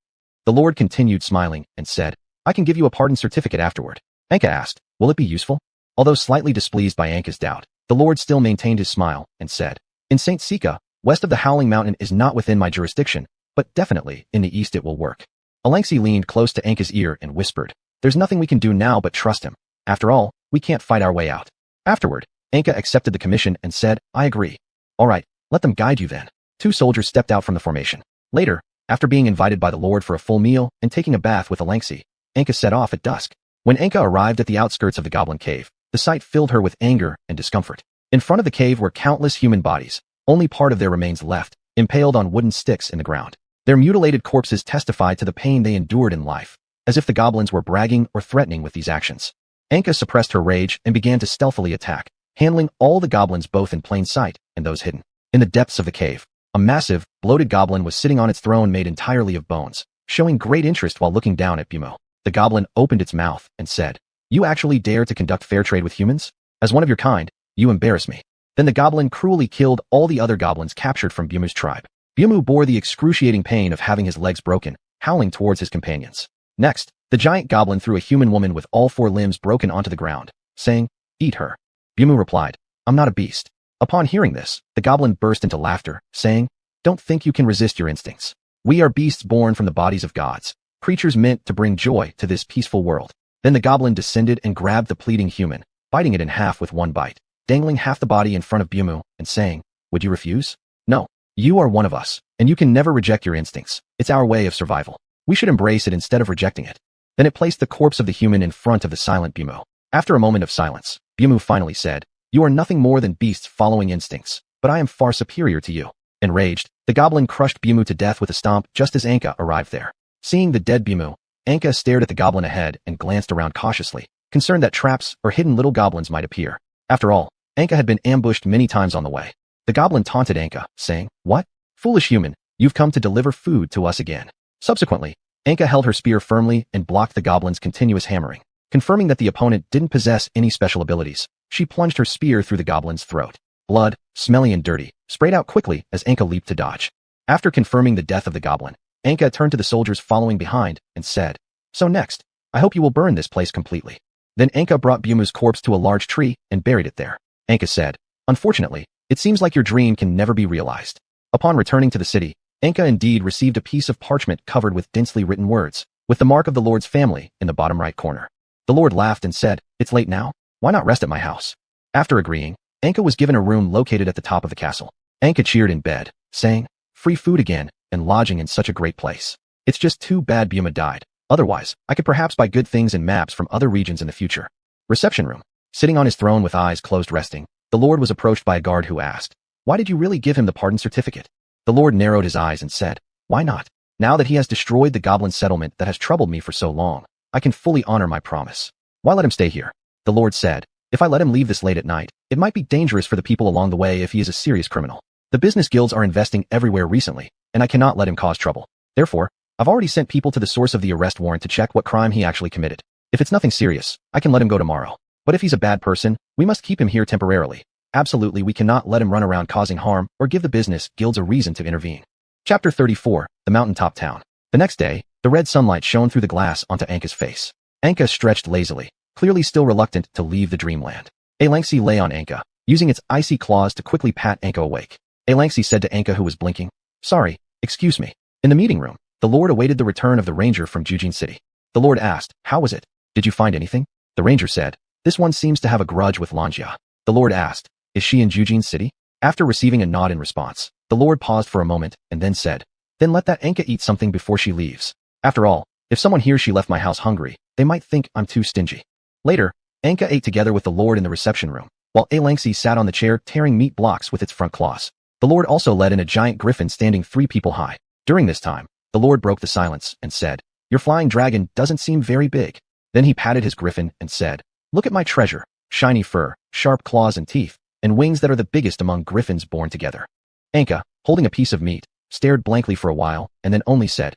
The Lord continued smiling and said, I can give you a pardon certificate afterward. Anka asked, will it be useful? Although slightly displeased by Anka's doubt, the Lord still maintained his smile and said, in St. Sika, west of the Howling Mountain is not within my jurisdiction, but definitely in the east it will work. Alexi leaned close to Anka's ear and whispered, there's nothing we can do now but trust him. After all, we can't fight our way out. Afterward, Anka accepted the commission and said, I agree. All right, let them guide you then. Two soldiers stepped out from the formation. Later, after being invited by the Lord for a full meal and taking a bath with Alexi, Anka set off at dusk. When Anka arrived at the outskirts of the goblin cave, the sight filled her with anger and discomfort. In front of the cave were countless human bodies, only part of their remains left, impaled on wooden sticks in the ground. Their mutilated corpses testified to the pain they endured in life, as if the goblins were bragging or threatening with these actions. Anka suppressed her rage and began to stealthily attack, handling all the goblins both in plain sight and those hidden. In the depths of the cave, a massive, bloated goblin was sitting on its throne made entirely of bones, showing great interest while looking down at Bimu. The goblin opened its mouth and said, you actually dare to conduct fair trade with humans? As one of your kind, you embarrass me. Then the goblin cruelly killed all the other goblins captured from Bimu's tribe. Bimu bore the excruciating pain of having his legs broken, howling towards his companions. Next, The giant goblin threw a human woman with all 4 limbs broken onto the ground, saying, "Eat her." Biumu replied, "I'm not a beast." Upon hearing this, the goblin burst into laughter, saying, "Don't think you can resist your instincts. We are beasts born from the bodies of gods, creatures meant to bring joy to this peaceful world." Then the goblin descended and grabbed the pleading human, biting it in half with one bite, dangling half the body in front of Biumu and saying, "Would you refuse? No. You are one of us, and you can never reject your instincts. It's our way of survival. We should embrace it instead of rejecting it." Then it placed the corpse of the human in front of the silent Biumu. After a moment of silence, Biumu finally said, "You are nothing more than beasts following instincts, but I am far superior to you." Enraged, the goblin crushed Biumu to death with a stomp just as Anka arrived there. Seeing the dead Biumu, Anka stared at the goblin ahead and glanced around cautiously, concerned that traps or hidden little goblins might appear. After all, Anka had been ambushed many times on the way. The goblin taunted Anka, saying, "What? Foolish human, you've come to deliver food to us again." Subsequently, Anka held her spear firmly and blocked the goblin's continuous hammering. Confirming that the opponent didn't possess any special abilities, she plunged her spear through the goblin's throat. Blood, smelly and dirty, sprayed out quickly as Anka leaped to dodge. After confirming the death of the goblin, Anka turned to the soldiers following behind and said, "So next, I hope you will burn this place completely." Then Anka brought Biumu's corpse to a large tree and buried it there. Anka said, "Unfortunately, it seems like your dream can never be realized." Upon returning to the city, Anka indeed received a piece of parchment covered with densely written words, with the mark of the Lord's family in the bottom right corner. The Lord laughed and said, "It's late now. Why not rest at my house?" After agreeing, Anka was given a room located at the top of the castle. Anka cheered in bed, saying, "Free food again, and lodging in such a great place. It's just too bad Biuma died. Otherwise, I could perhaps buy good things and maps from other regions in the future." Reception room. Sitting on his throne with eyes closed resting, the Lord was approached by a guard who asked, "Why did you really give him the pardon certificate?" The Lord narrowed his eyes and said, "Why not? Now that he has destroyed the goblin settlement that has troubled me for so long, I can fully honor my promise. Why let him stay here?" The Lord said, "If I let him leave this late at night, it might be dangerous for the people along the way if he is a serious criminal. The business guilds are investing everywhere recently, and I cannot let him cause trouble. Therefore, I've already sent people to the source of the arrest warrant to check what crime he actually committed. If it's nothing serious, I can let him go tomorrow. But if he's a bad person, we must keep him here temporarily. Absolutely, we cannot let him run around causing harm or give the business guilds a reason to intervene." Chapter 34, The Mountaintop Town. The next day, the red sunlight shone through the glass onto Anka's face. Anka stretched lazily, clearly still reluctant to leave the dreamland. Alangsi lay on Anka, using its icy claws to quickly pat Anka awake. Alangsi said to Anka, who was blinking, "Sorry, excuse me." In the meeting room, the Lord awaited the return of the ranger from Jujin City. The Lord asked, "How was it? Did you find anything?" The ranger said, "This one seems to have a grudge with Lanjia." The Lord asked, "Is she in Jujin City?" After receiving a nod in response, the Lord paused for a moment and then said, "Then let that Anka eat something before she leaves. After all, if someone hears she left my house hungry, they might think I'm too stingy." Later, Anka ate together with the Lord in the reception room, while Alangsi sat on the chair tearing meat blocks with its front claws. The Lord also led in a giant griffin standing 3 people high. During this time, the Lord broke the silence and said, "Your flying dragon doesn't seem very big." Then he patted his griffin and said, "Look at my treasure, shiny fur, sharp claws and teeth, and wings that are the biggest among griffins born together." Anka, holding a piece of meat, stared blankly for a while and then only said,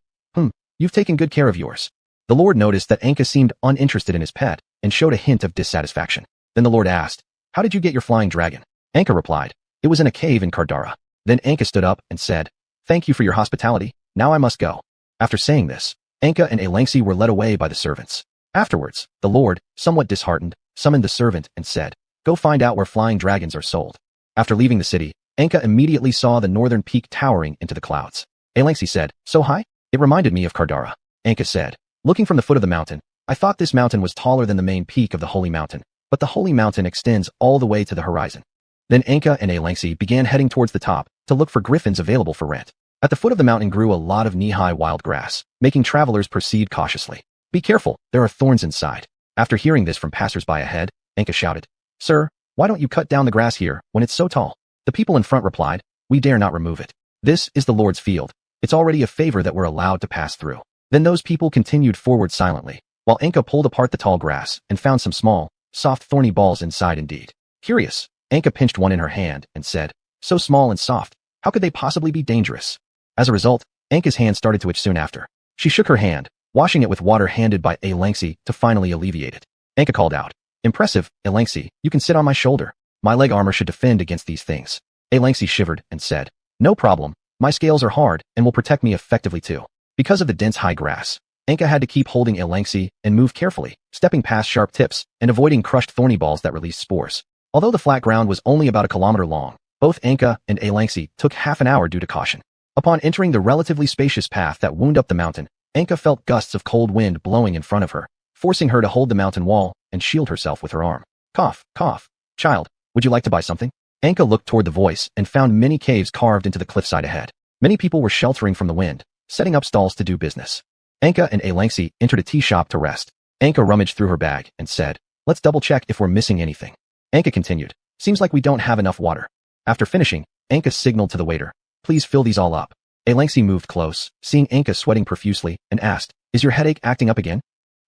"You've taken good care of yours." The Lord noticed that Anka seemed uninterested in his pet and showed a hint of dissatisfaction. Then the Lord asked, "How did you get your flying dragon?" Anka replied, "It was in a cave in Kardara." Then Anka stood up and said, "Thank you for your hospitality. Now I must go." After saying this, Anka and Alangsi were led away by the servants. Afterwards, the Lord, somewhat disheartened, summoned the servant and said, "Go find out where flying dragons are sold." After leaving the city, Anka immediately saw the northern peak towering into the clouds. Alangsi said, "So high? It reminded me of Kardara." Anka said, "Looking from the foot of the mountain, I thought this mountain was taller than the main peak of the Holy Mountain, but the Holy Mountain extends all the way to the horizon." Then Anka and Alangsi began heading towards the top to look for griffins available for rent. At the foot of the mountain grew a lot of knee-high wild grass, making travelers proceed cautiously. "Be careful, there are thorns inside." After hearing this from passers-by ahead, Anka shouted, "Sir, why don't you cut down the grass here when it's so tall?" The people in front replied, "We dare not remove it. This is the Lord's field. It's already a favor that we're allowed to pass through." Then those people continued forward silently, while Anka pulled apart the tall grass and found some small, soft thorny balls inside indeed. Curious, Anka pinched one in her hand and said, "So small and soft, how could they possibly be dangerous?" As a result, Anka's hand started to itch soon after. She shook her hand, washing it with water handed by Alangsi to finally alleviate it. Anka called out, "Impressive, Alangsi, you can sit on my shoulder. My leg armor should defend against these things." Alangsi shivered and said, "No problem, my scales are hard and will protect me effectively too." Because of the dense high grass, Anka had to keep holding Elangsi and move carefully, stepping past sharp tips and avoiding crushed thorny balls that released spores. Although the flat ground was only about a kilometer long, both Anka and Elangsi took half an hour due to caution. Upon entering the relatively spacious path that wound up the mountain, Anka felt gusts of cold wind blowing in front of her, forcing her to hold the mountain wall and shield herself with her arm. Cough, cough. Child, would you like to buy something? Anka looked toward the voice and found many caves carved into the cliffside ahead. Many people were sheltering from the wind, setting up stalls to do business. Anka and Elangsi entered a tea shop to rest. Anka rummaged through her bag and said, "Let's double-check if we're missing anything." Anka continued, "Seems like we don't have enough water." After finishing, Anka signaled to the waiter, "Please fill these all up." Elangsi moved close, seeing Anka sweating profusely, and asked, "Is your headache acting up again?"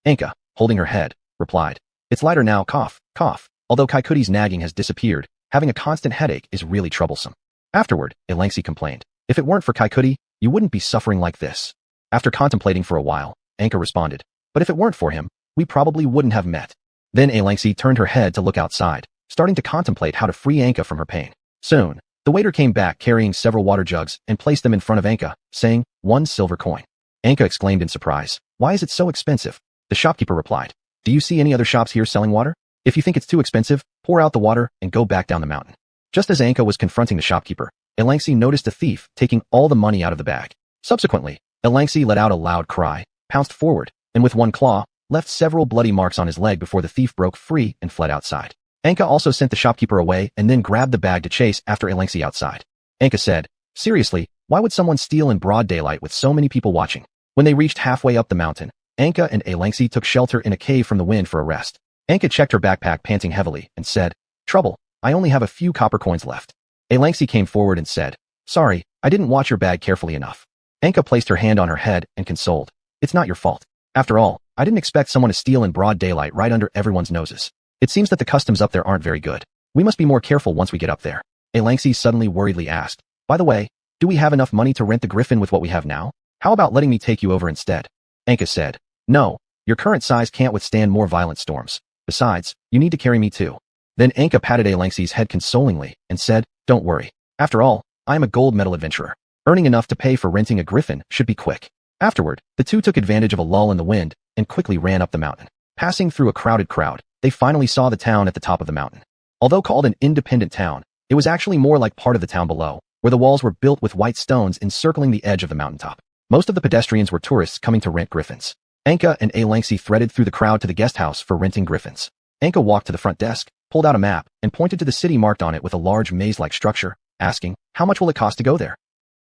Anka, holding her head, replied, "It's lighter now, cough, cough. Although Kaikuti's nagging has disappeared, having a constant headache is really troublesome." Afterward, Elangsi complained, "If it weren't for Kaikuti, you wouldn't be suffering like this." After contemplating for a while, Anka responded, "But if it weren't for him, we probably wouldn't have met." Then Elangsi turned her head to look outside, starting to contemplate how to free Anka from her pain. Soon, the waiter came back carrying several water jugs and placed them in front of Anka, saying, "1 silver coin." Anka exclaimed in surprise, "Why is it so expensive?" The shopkeeper replied, "Do you see any other shops here selling water? If you think it's too expensive, pour out the water and go back down the mountain." Just as Anka was confronting the shopkeeper, Elangsi noticed a thief taking all the money out of the bag. Subsequently, Elangsi let out a loud cry, pounced forward, and with one claw, left several bloody marks on his leg before the thief broke free and fled outside. Anka also sent the shopkeeper away and then grabbed the bag to chase after Elangsi outside. Anka said, "Seriously, why would someone steal in broad daylight with so many people watching?" When they reached halfway up the mountain, Anka and Elangsi took shelter in a cave from the wind for a rest. Anka checked her backpack panting heavily and said, "Trouble, I only have a few copper coins left." Elangsi came forward and said, "Sorry, I didn't watch your bag carefully enough." Anka placed her hand on her head and consoled, "It's not your fault. After all, I didn't expect someone to steal in broad daylight right under everyone's noses. It seems that the customs up there aren't very good. We must be more careful once we get up there." Elangsi suddenly worriedly asked, "By the way, do we have enough money to rent the griffin with what we have now? How about letting me take you over instead?" Anka said, "No, your current size can't withstand more violent storms. Besides, you need to carry me too." Then Anka patted Elangsi's head consolingly and said, "Don't worry. After all, I am a gold medal adventurer. Earning enough to pay for renting a griffin should be quick." Afterward, the two took advantage of a lull in the wind and quickly ran up the mountain. Passing through a crowded crowd, they finally saw the town at the top of the mountain. Although called an independent town, it was actually more like part of the town below, where the walls were built with white stones encircling the edge of the mountaintop. Most of the pedestrians were tourists coming to rent griffins. Anka and Elangsi threaded through the crowd to the guest house for renting griffins. Anka walked to the front desk, pulled out a map, and pointed to the city marked on it with a large maze-like structure, asking, "How much will it cost to go there?"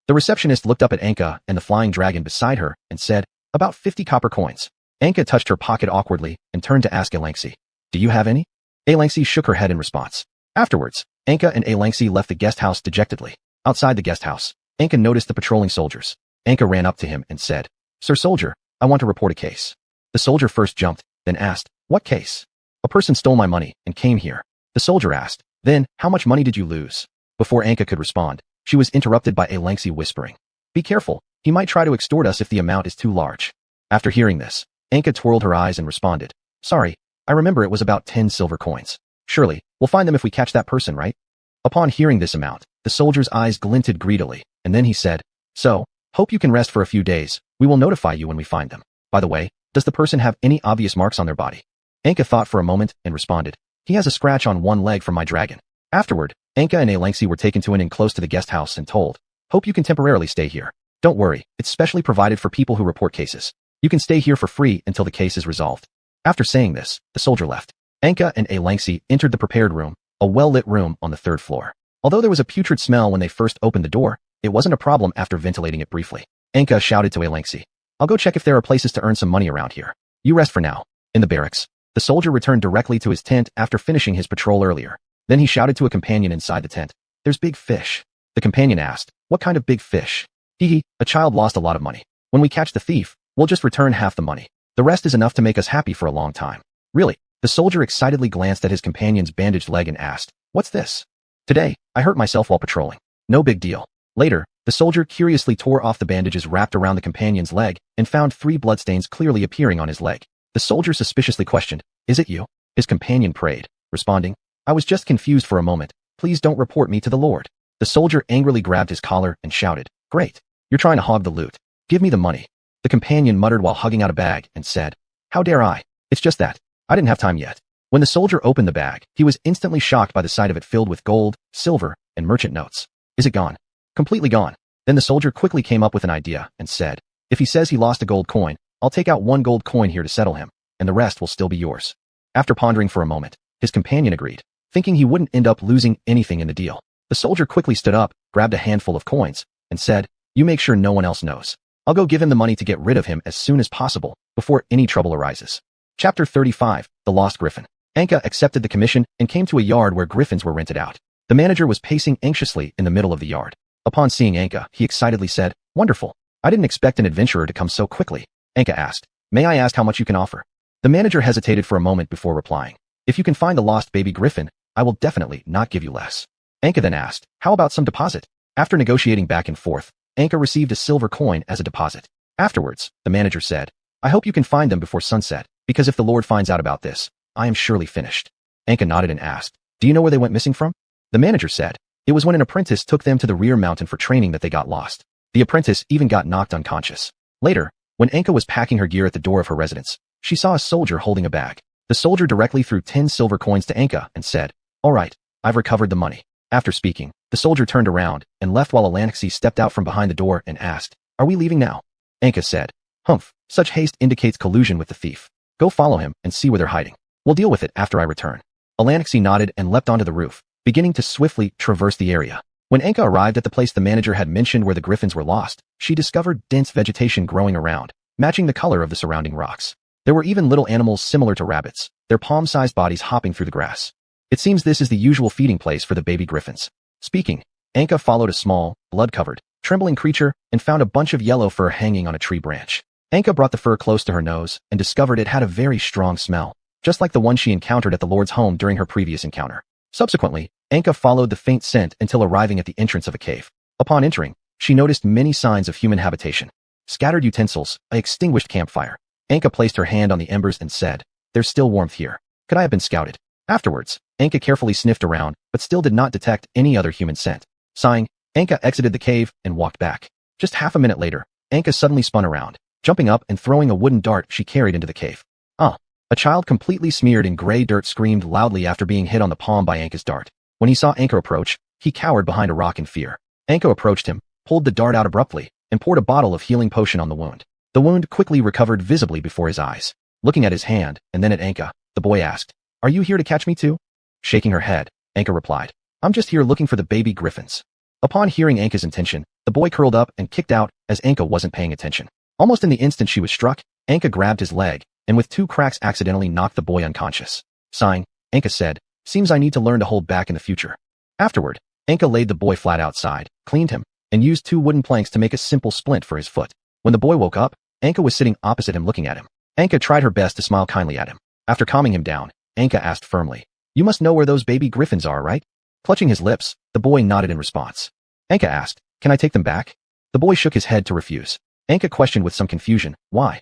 The receptionist looked up at Anka and the flying dragon beside her and said, "About 50 copper coins." Anka touched her pocket awkwardly and turned to ask Elangsi, "Do you have any?" Elangsi shook her head in response. Afterwards, Anka and Elangsi left the guest house dejectedly. Outside the guest house, Anka noticed the patrolling soldiers. Anka ran up to him and said, "Sir Soldier, I want to report a case." The soldier first jumped, then asked, "What case?" "A person stole my money and came here." The soldier asked, "Then, how much money did you lose?" Before Anka could respond, she was interrupted by Elangsi whispering, "Be careful, he might try to extort us if the amount is too large." After hearing this, Anka twirled her eyes and responded, "Sorry, I remember it was about 10 silver coins. Surely, we'll find them if we catch that person, right?" Upon hearing this amount, the soldier's eyes glinted greedily, and then he said, "So, hope you can rest for a few days. We will notify you when we find them. By the way, does the person have any obvious marks on their body?" Anka thought for a moment and responded, "He has a scratch on one leg from my dragon." Afterward, Anka and Elangsi were taken to an inn close to the guest house and told, "Hope you can temporarily stay here. Don't worry, it's specially provided for people who report cases. You can stay here for free until the case is resolved." After saying this, the soldier left. Anka and Elangsi entered the prepared room, a well-lit room on the 3rd floor. Although there was a putrid smell when they first opened the door, it wasn't a problem after ventilating it briefly. Anka shouted to Elangsi, "I'll go check if there are places to earn some money around here. You rest for now." In the barracks, the soldier returned directly to his tent after finishing his patrol earlier. Then he shouted to a companion inside the tent, "There's big fish." The companion asked, "What kind of big fish?" "Hee, a child lost a lot of money. When we catch the thief, we'll just return half the money. The rest is enough to make us happy for a long time." "Really?" The soldier excitedly glanced at his companion's bandaged leg and asked, "What's this?" "Today, I hurt myself while patrolling. No big deal." Later, the soldier curiously tore off the bandages wrapped around the companion's leg and found 3 bloodstains clearly appearing on his leg. The soldier suspiciously questioned, "Is it you?" His companion prayed, responding, "I was just confused for a moment. Please don't report me to the Lord." The soldier angrily grabbed his collar and shouted, "Great! You're trying to hog the loot. Give me the money." The companion muttered while hugging out a bag and said, "How dare I? It's just that. I didn't have time yet." When the soldier opened the bag, he was instantly shocked by the sight of it filled with gold, silver, and merchant notes. "Is it gone?" "Completely gone." Then the soldier quickly came up with an idea and said, "If he says he lost a gold coin, I'll take out 1 gold coin here to settle him, and the rest will still be yours." After pondering for a moment, his companion agreed, thinking he wouldn't end up losing anything in the deal. The soldier quickly stood up, grabbed a handful of coins, and said, "You make sure no one else knows. I'll go give him the money to get rid of him as soon as possible, before any trouble arises." Chapter 35, The Lost Griffin. Anka accepted the commission and came to a yard where griffins were rented out. The manager was pacing anxiously in the middle of the yard. Upon seeing Anka, he excitedly said, "Wonderful. I didn't expect an adventurer to come so quickly." Anka asked, "May I ask how much you can offer?" The manager hesitated for a moment before replying, "If you can find the lost baby griffin, I will definitely not give you less." Anka then asked, "How about some deposit?" After negotiating back and forth, Anka received a silver coin as a deposit. Afterwards, the manager said, "I hope you can find them before sunset, because if the Lord finds out about this, I am surely finished." Anka nodded and asked, "Do you know where they went missing from?" The manager said, "It was when an apprentice took them to the rear mountain for training that they got lost. The apprentice even got knocked unconscious." Later, when Anka was packing her gear at the door of her residence, she saw a soldier holding a bag. The soldier directly threw 10 silver coins to Anka and said, "All right, I've recovered the money." After speaking, the soldier turned around and left while Alanxi stepped out from behind the door and asked, "Are we leaving now?" Anka said, "Humph, such haste indicates collusion with the thief. Go follow him and see where they're hiding. We'll deal with it after I return." Alanxi nodded and leapt onto the roof, beginning to swiftly traverse the area. When Anka arrived at the place the manager had mentioned where the griffins were lost, she discovered dense vegetation growing around, matching the color of the surrounding rocks. There were even little animals similar to rabbits, their palm-sized bodies hopping through the grass. It seems this is the usual feeding place for the baby griffins. Speaking, Anka followed a small, blood-covered, trembling creature and found a bunch of yellow fur hanging on a tree branch. Anka brought the fur close to her nose and discovered it had a very strong smell, just like the one she encountered at the Lord's home during her previous encounter. Subsequently, Anka followed the faint scent until arriving at the entrance of a cave. Upon entering, she noticed many signs of human habitation. Scattered utensils, an extinguished campfire. Anka placed her hand on the embers and said, "There's still warmth here. Could I have been scouted?" Afterwards, Anka carefully sniffed around, but still did not detect any other human scent. Sighing, Anka exited the cave and walked back. Just half a minute later, Anka suddenly spun around, jumping up and throwing a wooden dart she carried into the cave. "Ah!" A child completely smeared in gray dirt screamed loudly after being hit on the palm by Anka's dart. When he saw Anka approach, he cowered behind a rock in fear. Anka approached him, pulled the dart out abruptly, and poured a bottle of healing potion on the wound. The wound quickly recovered visibly before his eyes. Looking at his hand, and then at Anka, the boy asked, "Are you here to catch me too?" Shaking her head, Anka replied, "I'm just here looking for the baby griffins." Upon hearing Anka's intention, the boy curled up and kicked out as Anka wasn't paying attention. Almost in the instant she was struck, Anka grabbed his leg, and with 2 cracks accidentally knocked the boy unconscious. Sighing, Anka said, "Seems I need to learn to hold back in the future." Afterward, Anka laid the boy flat outside, cleaned him, and used 2 wooden planks to make a simple splint for his foot. When the boy woke up, Anka was sitting opposite him looking at him. Anka tried her best to smile kindly at him. After calming him down, Anka asked firmly, "You must know where those baby griffins are, right?" Clutching his lips, the boy nodded in response. Anka asked, "Can I take them back?" The boy shook his head to refuse. Anka questioned with some confusion, "Why?"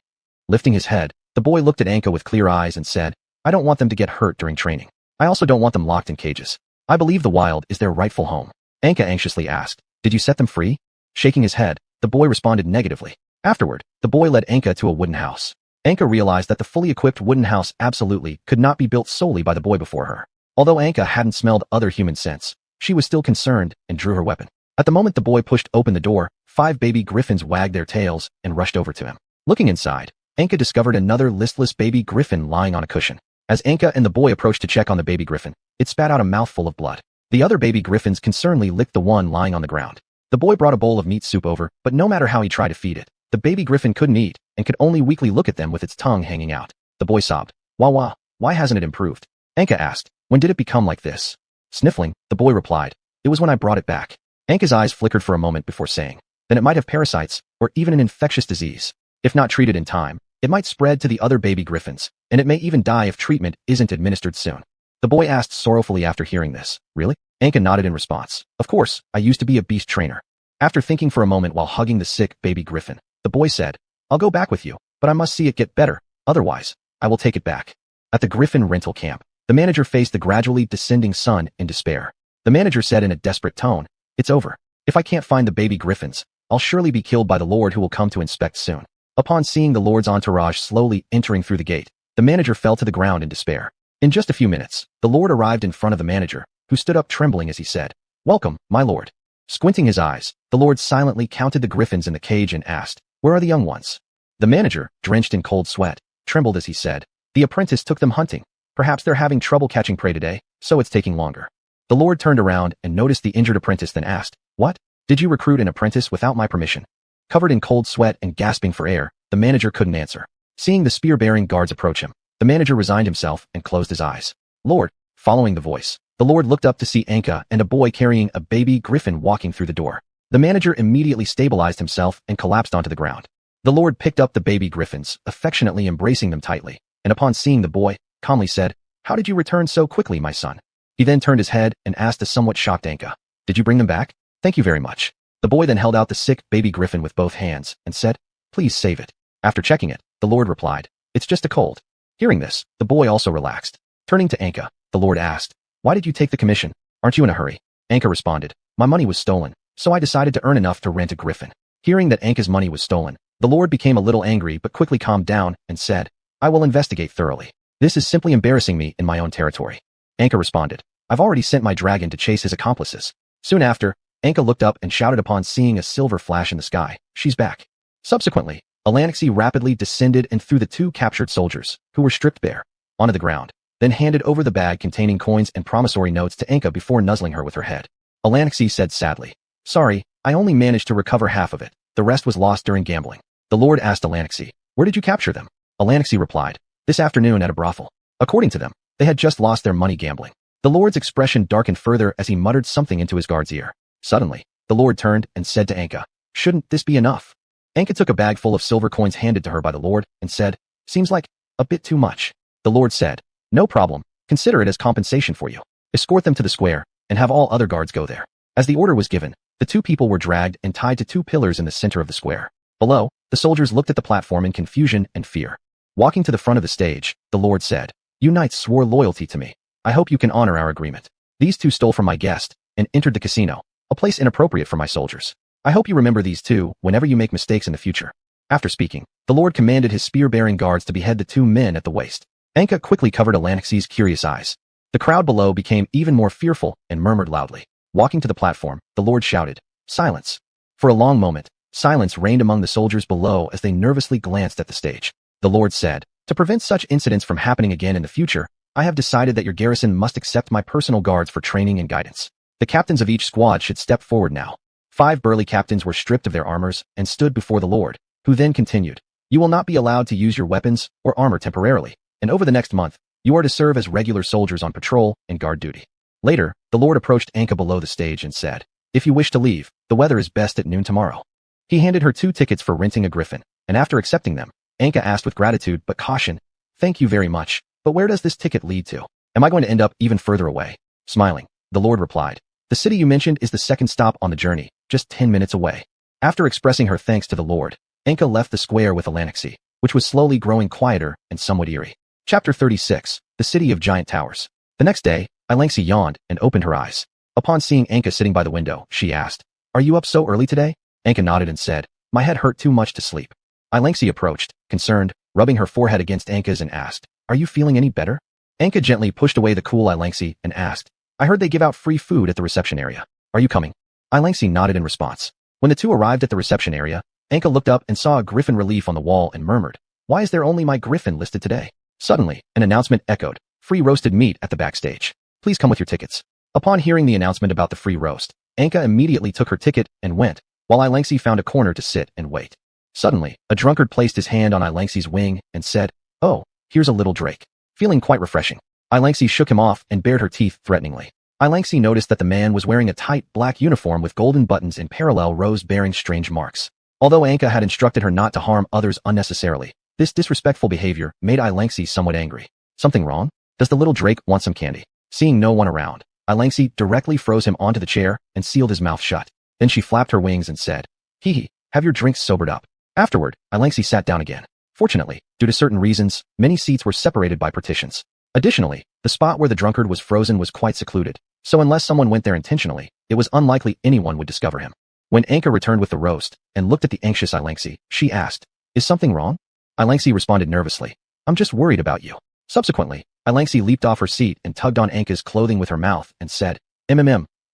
Lifting his head, the boy looked at Anka with clear eyes and said, "I don't want them to get hurt during training. I also don't want them locked in cages. I believe the wild is their rightful home." Anka anxiously asked, "Did you set them free?" Shaking his head, the boy responded negatively. Afterward, the boy led Anka to a wooden house. Anka realized that the fully equipped wooden house absolutely could not be built solely by the boy before her. Although Anka hadn't smelled other human scents, she was still concerned and drew her weapon. At the moment the boy pushed open the door, 5 baby griffins wagged their tails and rushed over to him. Looking inside, Anka discovered another listless baby griffin lying on a cushion. As Anka and the boy approached to check on the baby griffin, it spat out a mouthful of blood. The other baby griffins concernedly licked the one lying on the ground. The boy brought a bowl of meat soup over, but no matter how he tried to feed it, the baby griffin couldn't eat and could only weakly look at them with its tongue hanging out. The boy sobbed, "Wah wah, why hasn't it improved?" Anka asked, "When did it become like this?" Sniffling, the boy replied, "It was when I brought it back." Anka's eyes flickered for a moment before saying, "Then it might have parasites, or even an infectious disease. If not treated in time, it might spread to the other baby griffins, and it may even die if treatment isn't administered soon." The boy asked sorrowfully after hearing this, "Really?" Anka nodded in response. "Of course, I used to be a beast trainer." After thinking for a moment while hugging the sick baby griffin, the boy said, "I'll go back with you, but I must see it get better, otherwise, I will take it back." At the griffin rental camp, the manager faced the gradually descending sun in despair. The manager said in a desperate tone, "It's over. If I can't find the baby griffins, I'll surely be killed by the Lord who will come to inspect soon." Upon seeing the Lord's entourage slowly entering through the gate, the manager fell to the ground in despair. In just a few minutes, the Lord arrived in front of the manager, who stood up trembling as he said, "Welcome, my lord." Squinting his eyes, the Lord silently counted the griffins in the cage and asked, "Where are the young ones?" The manager, drenched in cold sweat, trembled as he said, "The apprentice took them hunting. Perhaps they're having trouble catching prey today, so it's taking longer." The Lord turned around and noticed the injured apprentice, then asked, "What? Did you recruit an apprentice without my permission?" Covered in cold sweat and gasping for air, the manager couldn't answer. Seeing the spear-bearing guards approach him, the manager resigned himself and closed his eyes. "Lord," following the voice, the Lord looked up to see Anka and a boy carrying a baby griffin walking through the door. The manager immediately stabilized himself and collapsed onto the ground. The Lord picked up the baby griffins, affectionately embracing them tightly, and upon seeing the boy, calmly said, "How did you return so quickly, my son?" He then turned his head and asked the somewhat shocked Anka, "Did you bring them back?" "Thank you very much." The boy then held out the sick baby griffin with both hands and said, "Please save it." After checking it, the Lord replied, "It's just a cold." Hearing this, the boy also relaxed. Turning to Anka, the Lord asked, "Why did you take the commission? Aren't you in a hurry?" Anka responded, "My money was stolen, so I decided to earn enough to rent a griffin." Hearing that Anka's money was stolen, the Lord became a little angry but quickly calmed down and said, "I will investigate thoroughly. This is simply embarrassing me in my own territory." Anka responded, "I've already sent my dragon to chase his accomplices." Soon after, Anka looked up and shouted upon seeing a silver flash in the sky, "She's back." Subsequently, Alanixi rapidly descended and threw the two captured soldiers, who were stripped bare, onto the ground, then handed over the bag containing coins and promissory notes to Anka before nuzzling her with her head. Alanixi said sadly, "Sorry, I only managed to recover half of it. The rest was lost during gambling." The Lord asked Alanixi, "Where did you capture them?" Alanixi replied, "This afternoon at a brothel." According to them, they had just lost their money gambling. The Lord's expression darkened further as he muttered something into his guard's ear. Suddenly, the Lord turned and said to Anka, "Shouldn't this be enough?" Anka took a bag full of silver coins handed to her by the Lord and said, "Seems like a bit too much." The Lord said, "No problem. Consider it as compensation for you. Escort them to the square and have all other guards go there." As the order was given, the two people were dragged and tied to two pillars in the center of the square. Below, the soldiers looked at the platform in confusion and fear. Walking to the front of the stage, the Lord said, "You knights swore loyalty to me. I hope you can honor our agreement. These two stole from my guest and entered the casino, a place inappropriate for my soldiers. I hope you remember these two whenever you make mistakes in the future." After speaking, the Lord commanded his spear-bearing guards to behead the two men at the waist. Anka quickly covered Alanixi's curious eyes. The crowd below became even more fearful and murmured loudly. Walking to the platform, the Lord shouted, "Silence." For a long moment, silence reigned among the soldiers below as they nervously glanced at the stage. The Lord said, "To prevent such incidents from happening again in the future, I have decided that your garrison must accept my personal guards for training and guidance. The captains of each squad should step forward now." 5 burly captains were stripped of their armors and stood before the Lord, who then continued, "You will not be allowed to use your weapons or armor temporarily, and over the next month, you are to serve as regular soldiers on patrol and guard duty." Later, the Lord approached Anka below the stage and said, "If you wish to leave, the weather is best at noon tomorrow." He handed her 2 tickets for renting a griffin, and after accepting them, Anka asked with gratitude but caution, "Thank you very much, but where does this ticket lead to? Am I going to end up even further away?" Smiling, the Lord replied, "The city you mentioned is the second stop on the journey, just 10 minutes away." After expressing her thanks to the Lord, Anka left the square with Alanixi, which was slowly growing quieter and somewhat eerie. Chapter 36, The City of Giant Towers. The next day, Alanixi yawned and opened her eyes. Upon seeing Anka sitting by the window, she asked, "Are you up so early today?" Anka nodded and said, "My head hurt too much to sleep." Alanixi approached, concerned, rubbing her forehead against Anka's and asked, "Are you feeling any better?" Anka gently pushed away the cool Alanixi and asked, "I heard they give out free food at the reception area. Are you coming?" Alanixi nodded in response. When the two arrived at the reception area, Anka looked up and saw a griffin relief on the wall and murmured, "Why is there only my griffin listed today?" Suddenly, an announcement echoed, "Free roasted meat at the backstage. Please come with your tickets." Upon hearing the announcement about the free roast, Anka immediately took her ticket and went, while Alanixi found a corner to sit and wait. Suddenly, a drunkard placed his hand on Alanxi's wing and said, "Oh, here's a little drake. Feeling quite refreshing." Alanxi shook him off and bared her teeth threateningly. Alanxi noticed that the man was wearing a tight black uniform with golden buttons in parallel rows bearing strange marks. Although Anka had instructed her not to harm others unnecessarily, this disrespectful behavior made Alanxi somewhat angry. "Something wrong? Does the little drake want some candy?" Seeing no one around, Alanxi directly froze him onto the chair and sealed his mouth shut. Then she flapped her wings and said, "Hee hee, have your drinks sobered up." Afterward, Alanxi sat down again. Fortunately, due to certain reasons, many seats were separated by partitions. Additionally, the spot where the drunkard was frozen was quite secluded, so unless someone went there intentionally, it was unlikely anyone would discover him. When Anka returned with the roast and looked at the anxious Alanxi, she asked, Is something wrong? Ilangxi responded nervously. I'm just worried about you. Subsequently, Ilangxi leaped off her seat and tugged on Anka's clothing with her mouth and said,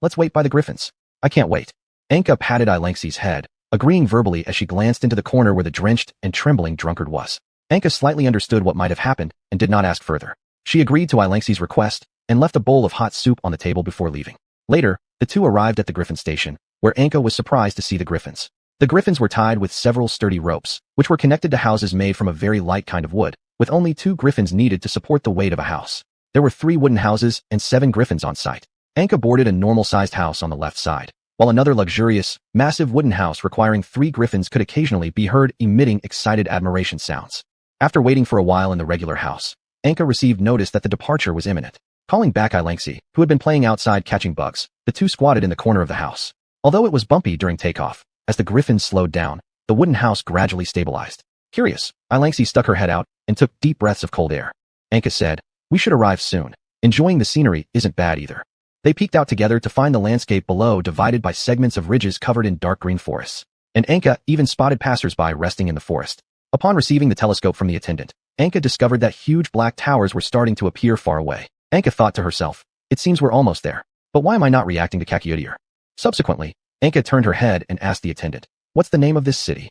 let's wait by the griffins. I can't wait. Anka patted Ilangxi's head, agreeing verbally as she glanced into the corner where the drenched and trembling drunkard was. Anka slightly understood what might have happened and did not ask further. She agreed to Ilangxi's request and left a bowl of hot soup on the table before leaving. Later, the two arrived at the griffin station, where Anka was surprised to see the griffins. The griffins were tied with several sturdy ropes, which were connected to houses made from a very light kind of wood, with only 2 griffins needed to support the weight of a house. There were 3 wooden houses and 7 griffins on site. Anka boarded a normal-sized house on the left side, while another luxurious, massive wooden house requiring 3 griffins could occasionally be heard emitting excited admiration sounds. After waiting for a while in the regular house, Anka received notice that the departure was imminent. Calling back Ilangxi, who had been playing outside catching bugs, the two squatted in the corner of the house. Although it was bumpy during takeoff, as the griffins slowed down, the wooden house gradually stabilized. Curious, Ilangxi stuck her head out and took deep breaths of cold air. Anka said, we should arrive soon. Enjoying the scenery isn't bad either. They peeked out together to find the landscape below divided by segments of ridges covered in dark green forests. And Anka even spotted passers-by resting in the forest. Upon receiving the telescope from the attendant, Anka discovered that huge black towers were starting to appear far away. Anka thought to herself, it seems we're almost there. But why am I not reacting to Kakyudir? Subsequently, Anka turned her head and asked the attendant, what's the name of this city?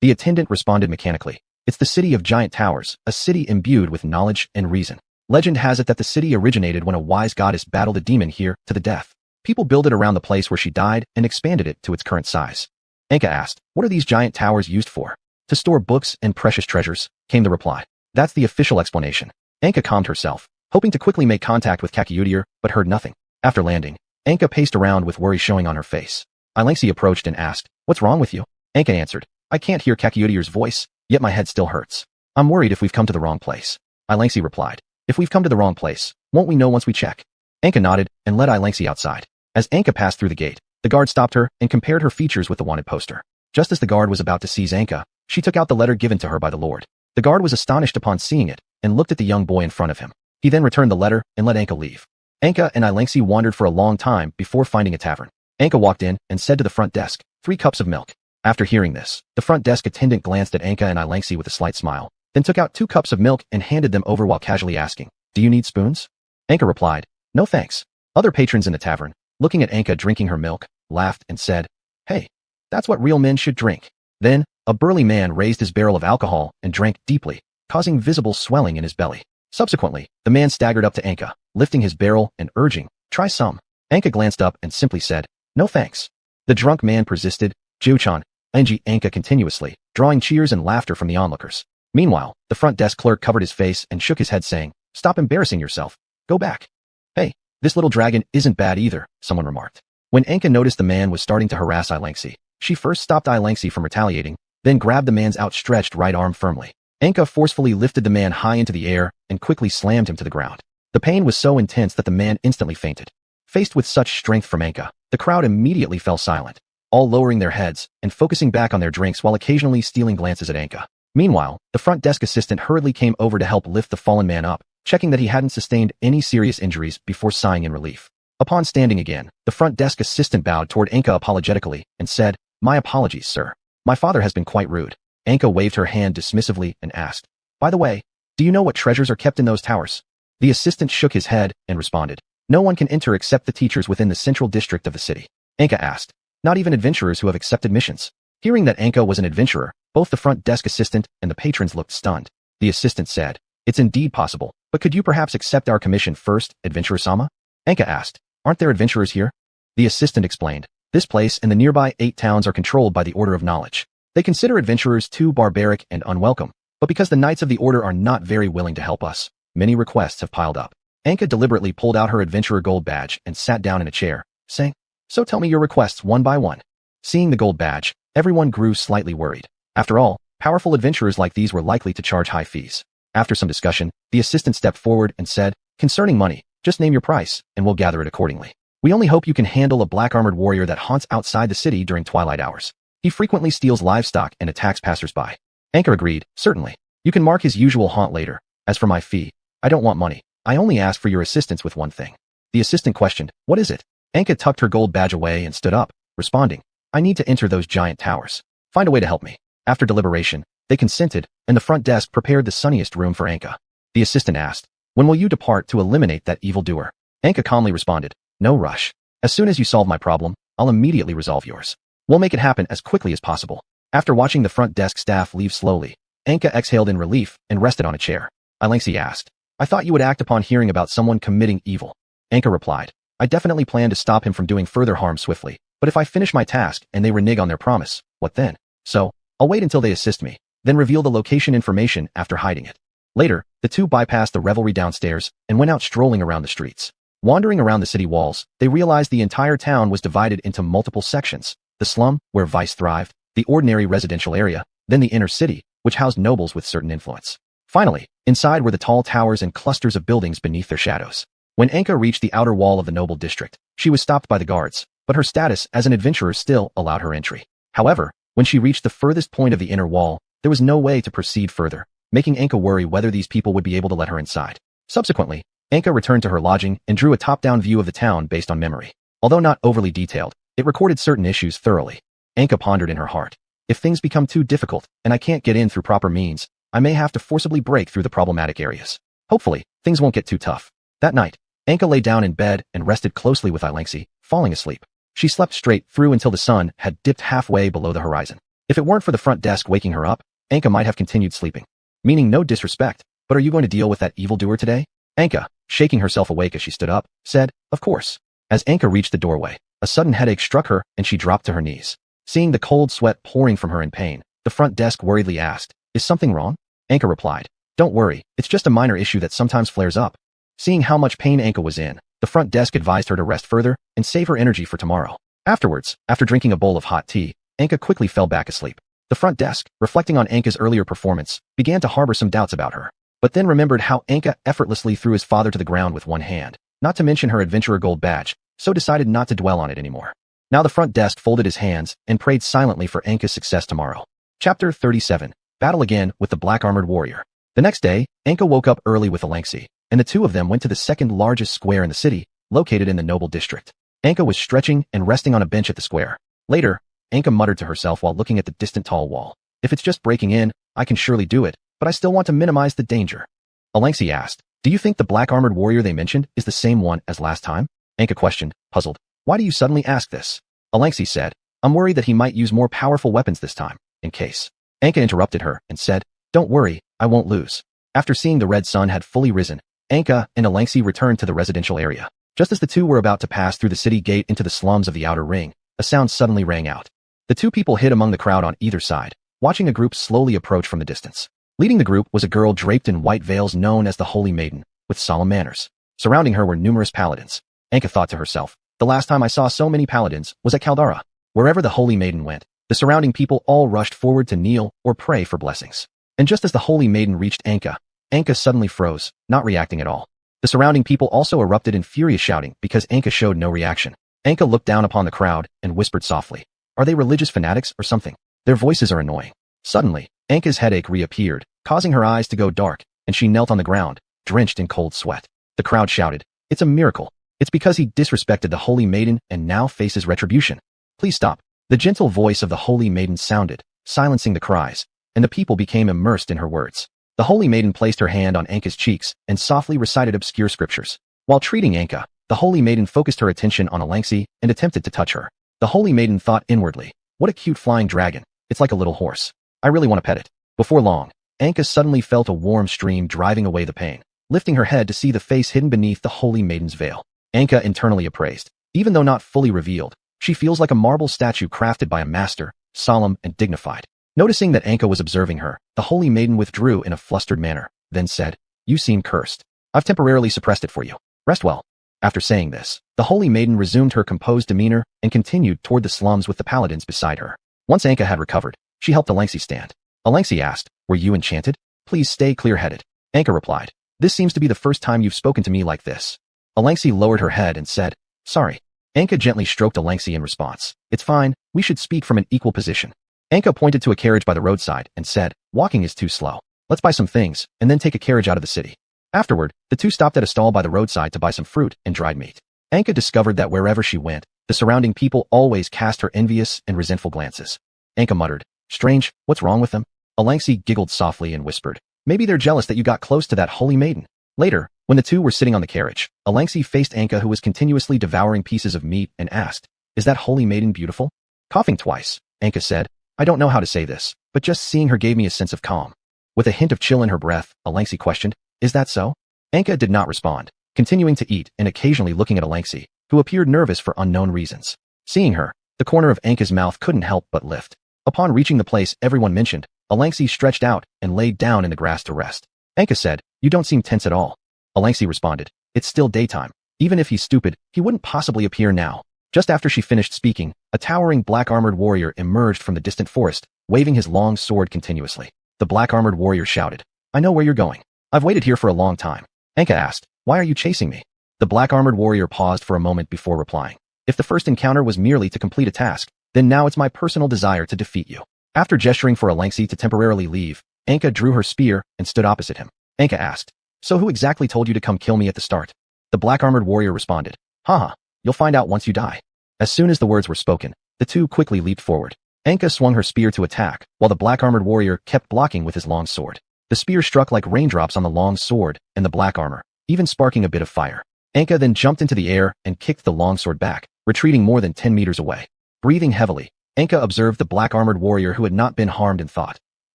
The attendant responded mechanically, it's the city of giant towers, a city imbued with knowledge and reason. Legend has it that the city originated when a wise goddess battled a demon here to the death. People built it around the place where she died and expanded it to its current size. Anka asked, what are these giant towers used for? To store books and precious treasures, came the reply. That's the official explanation. Anka calmed herself, hoping to quickly make contact with Kakyudir, but heard nothing. After landing, Anka paced around with worry showing on her face. Ilangxi approached and asked, what's wrong with you? Anka answered, I can't hear Kakyudir's voice, yet my head still hurts. I'm worried if we've come to the wrong place. Ilangxi replied, if we've come to the wrong place, won't we know once we check? Anka nodded and led Ilangxi outside. As Anka passed through the gate, the guard stopped her and compared her features with the wanted poster. Just as the guard was about to seize Anka, she took out the letter given to her by the Lord. The guard was astonished upon seeing it and looked at the young boy in front of him. He then returned the letter and let Anka leave. Anka and Ilangxi wandered for a long time before finding a tavern. Anka walked in and said to the front desk, 3 cups of milk. After hearing this, the front desk attendant glanced at Anka and Ilangxi with a slight smile, then took out 2 cups of milk and handed them over while casually asking, do you need spoons? Anka replied, no thanks. Other patrons in the tavern, looking at Anka drinking her milk, laughed and said, hey, that's what real men should drink. Then, a burly man raised his barrel of alcohol and drank deeply, causing visible swelling in his belly. Subsequently, the man staggered up to Anka, lifting his barrel and urging, try some. Anka glanced up and simply said, no thanks. The drunk man persisted, xiuxian, Anka continuously, drawing cheers and laughter from the onlookers. Meanwhile, the front desk clerk covered his face and shook his head saying, stop embarrassing yourself. Go back. Hey, this little dragon isn't bad either, someone remarked. When Anka noticed the man was starting to harass Ilangxi, she first stopped Ilangxi from retaliating, then grabbed the man's outstretched right arm firmly. Anka forcefully lifted the man high into the air and quickly slammed him to the ground. The pain was so intense that the man instantly fainted. Faced with such strength from Anka, the crowd immediately fell silent, all lowering their heads and focusing back on their drinks while occasionally stealing glances at Anka. Meanwhile, the front desk assistant hurriedly came over to help lift the fallen man up, checking that he hadn't sustained any serious injuries before sighing in relief. Upon standing again, the front desk assistant bowed toward Anka apologetically and said, my apologies, sir. My father has been quite rude. Anka waved her hand dismissively and asked, by the way, do you know what treasures are kept in those towers? The assistant shook his head and responded, no one can enter except the teachers within the central district of the city. Anka asked, not even adventurers who have accepted missions? Hearing that Anka was an adventurer, both the front desk assistant and the patrons looked stunned. The assistant said, it's indeed possible, but could you perhaps accept our commission first, Adventurer-sama? Anka asked, aren't there adventurers here? The assistant explained, this place and the nearby 8 towns are controlled by the Order of Knowledge. They consider adventurers too barbaric and unwelcome, but because the Knights of the Order are not very willing to help us, many requests have piled up. Anka deliberately pulled out her adventurer gold badge and sat down in a chair, saying, so tell me your requests one by one. Seeing the gold badge, everyone grew slightly worried. After all, powerful adventurers like these were likely to charge high fees. After some discussion, the assistant stepped forward and said, concerning money, just name your price, and we'll gather it accordingly. We only hope you can handle a black-armored warrior that haunts outside the city during twilight hours. He frequently steals livestock and attacks passers-by. Anka agreed, certainly. You can mark his usual haunt later. As for my fee, I don't want money. I only ask for your assistance with one thing. The assistant questioned, what is it? Anka tucked her gold badge away and stood up, responding, I need to enter those giant towers. Find a way to help me. After deliberation, They consented, and the front desk prepared the sunniest room for Anka. The assistant asked, "When will you depart to eliminate that evildoer?" Anka calmly responded, "No rush. As soon as you solve my problem, I'll immediately resolve yours. We'll make it happen as quickly as possible." After watching the front desk staff leave slowly, Anka exhaled in relief and rested on a chair. Ilangxi asked, "I thought you would act upon hearing about someone committing evil." Anka replied, "I definitely plan to stop him from doing further harm swiftly, but if I finish my task and they renege on their promise, what then? So, I'll wait until they assist me, then reveal the location information after hiding it." Later, the two bypassed the revelry downstairs and went out strolling around the streets. Wandering around the city walls, they realized the entire town was divided into multiple sections: the slum, where vice thrived, the ordinary residential area, then the inner city, which housed nobles with certain influence. Finally, inside were the tall towers and clusters of buildings beneath their shadows. When Anka reached the outer wall of the noble district, she was stopped by the guards, but her status as an adventurer still allowed her entry. However, when she reached the furthest point of the inner wall, there was no way to proceed further, making Anka worry whether these people would be able to let her inside. Subsequently, Anka returned to her lodging and drew a top-down view of the town based on memory. Although not overly detailed, it recorded certain issues thoroughly. Anka pondered in her heart, "If things become too difficult and I can't get in through proper means, I may have to forcibly break through the problematic areas. Hopefully, things won't get too tough." That night, Anka lay down in bed and rested closely with Ilangxi, falling asleep. She slept straight through until the sun had dipped halfway below the horizon. If it weren't for the front desk waking her up, Anka might have continued sleeping. Meaning no disrespect, but are you going to deal with that evildoer today? Anka, shaking herself awake as she stood up, said, "Of course." As Anka reached the doorway, a sudden headache struck her and she dropped to her knees. Seeing the cold sweat pouring from her in pain, the front desk worriedly asked, "Is something wrong?" Anka replied, "Don't worry, it's just a minor issue that sometimes flares up." Seeing how much pain Anka was in, the front desk advised her to rest further and save her energy for tomorrow. Afterwards, after drinking a bowl of hot tea, Anka quickly fell back asleep. The front desk, reflecting on Anka's earlier performance, began to harbor some doubts about her, but then remembered how Anka effortlessly threw his father to the ground with one hand, not to mention her adventurer gold badge, so decided not to dwell on it anymore. Now the front desk folded his hands and prayed silently for Anka's success tomorrow. Chapter 37. Battle again with the black-armored warrior. The next day, Anka woke up early with Ilangxi, and the two of them went to the second largest square in the city, located in the noble district. Anka was stretching and resting on a bench at the square. Later, Anka muttered to herself while looking at the distant tall wall, "If it's just breaking in, I can surely do it, but I still want to minimize the danger." Ilangxi asked, "Do you think the black-armored warrior they mentioned is the same one as last time?" Anka questioned, puzzled. "Why do you suddenly ask this?" Ilangxi said, "I'm worried that he might use more powerful weapons this time, in case." Anka interrupted her and said, "Don't worry, I won't lose." After seeing the red sun had fully risen, Anka and Ilangxi returned to the residential area. Just as the two were about to pass through the city gate into the slums of the outer ring, a sound suddenly rang out. The two people hid among the crowd on either side, watching a group slowly approach from the distance. Leading the group was a girl draped in white veils known as the Holy Maiden, with solemn manners. Surrounding her were numerous paladins. Anka thought to herself, "The last time I saw so many paladins was at Caldara." Wherever the Holy Maiden went, the surrounding people all rushed forward to kneel or pray for blessings. And just as the Holy Maiden reached Anka, Anka suddenly froze, not reacting at all. The surrounding people also erupted in furious shouting because Anka showed no reaction. Anka looked down upon the crowd and whispered softly, "Are they religious fanatics or something? Their voices are annoying." Suddenly, Anka's headache reappeared, causing her eyes to go dark, and she knelt on the ground, drenched in cold sweat. The crowd shouted, "It's a miracle. It's because he disrespected the Holy Maiden and now faces retribution. Please stop." The gentle voice of the Holy Maiden sounded, silencing the cries, and the people became immersed in her words. The Holy Maiden placed her hand on Anka's cheeks and softly recited obscure scriptures. While treating Anka, the Holy Maiden focused her attention on Ilangxi and attempted to touch her. The Holy Maiden thought inwardly, "What a cute flying dragon. It's like a little horse. I really want to pet it." Before long, Anka suddenly felt a warm stream driving away the pain, lifting her head to see the face hidden beneath the Holy Maiden's veil. Anka internally appraised. Even though not fully revealed, she feels like a marble statue crafted by a master, solemn and dignified. Noticing that Anka was observing her, the Holy Maiden withdrew in a flustered manner, then said, "You seem cursed. I've temporarily suppressed it for you. Rest well." After saying this, the Holy Maiden resumed her composed demeanor and continued toward the slums with the paladins beside her. Once Anka had recovered, she helped Ilangxi stand. Ilangxi asked, "Were you enchanted? Please stay clear-headed." Anka replied, "This seems to be the first time you've spoken to me like this." Ilangxi lowered her head and said, "Sorry." Anka gently stroked Ilangxi in response. "It's fine, we should speak from an equal position." Anka pointed to a carriage by the roadside and said, "Walking is too slow. Let's buy some things and then take a carriage out of the city." Afterward, the two stopped at a stall by the roadside to buy some fruit and dried meat. Anka discovered that wherever she went, the surrounding people always cast her envious and resentful glances. Anka muttered, "Strange, what's wrong with them?" Alangsi giggled softly and whispered, maybe they're jealous that you got close to that holy maiden. Later, when the two were sitting on the carriage, Alangsi faced Anka, who was continuously devouring pieces of meat, and asked, is that holy maiden beautiful? Coughing twice, Anka said, I don't know how to say this, but just seeing her gave me a sense of calm. With a hint of chill in her breath, Alangsi questioned, is that so? Anka did not respond, continuing to eat and occasionally looking at Alangsi, who appeared nervous for unknown reasons. Seeing her, the corner of Anka's mouth couldn't help but lift. Upon reaching the place everyone mentioned, Alangsi stretched out and laid down in the grass to rest. Anka said, you don't seem tense at all. Alangsi responded, it's still daytime. Even if he's stupid, he wouldn't possibly appear now. Just after she finished speaking, a towering black-armored warrior emerged from the distant forest, waving his long sword continuously. The black-armored warrior shouted, I know where you're going. I've waited here for a long time. Anka asked, why are you chasing me? The black-armored warrior paused for a moment before replying. If the first encounter was merely to complete a task, then now it's my personal desire to defeat you. After gesturing for Alangsi to temporarily leave, Anka drew her spear and stood opposite him. Anka asked, so who exactly told you to come kill me at the start? The black-armored warrior responded, haha, you'll find out once you die. As soon as the words were spoken, the two quickly leaped forward. Anka swung her spear to attack, while the black-armored warrior kept blocking with his long sword. The spear struck like raindrops on the long sword and the black armor, even sparking a bit of fire. Anka then jumped into the air and kicked the longsword back, retreating more than 10 meters away. Breathing heavily, Anka observed the black-armored warrior who had not been harmed and thought,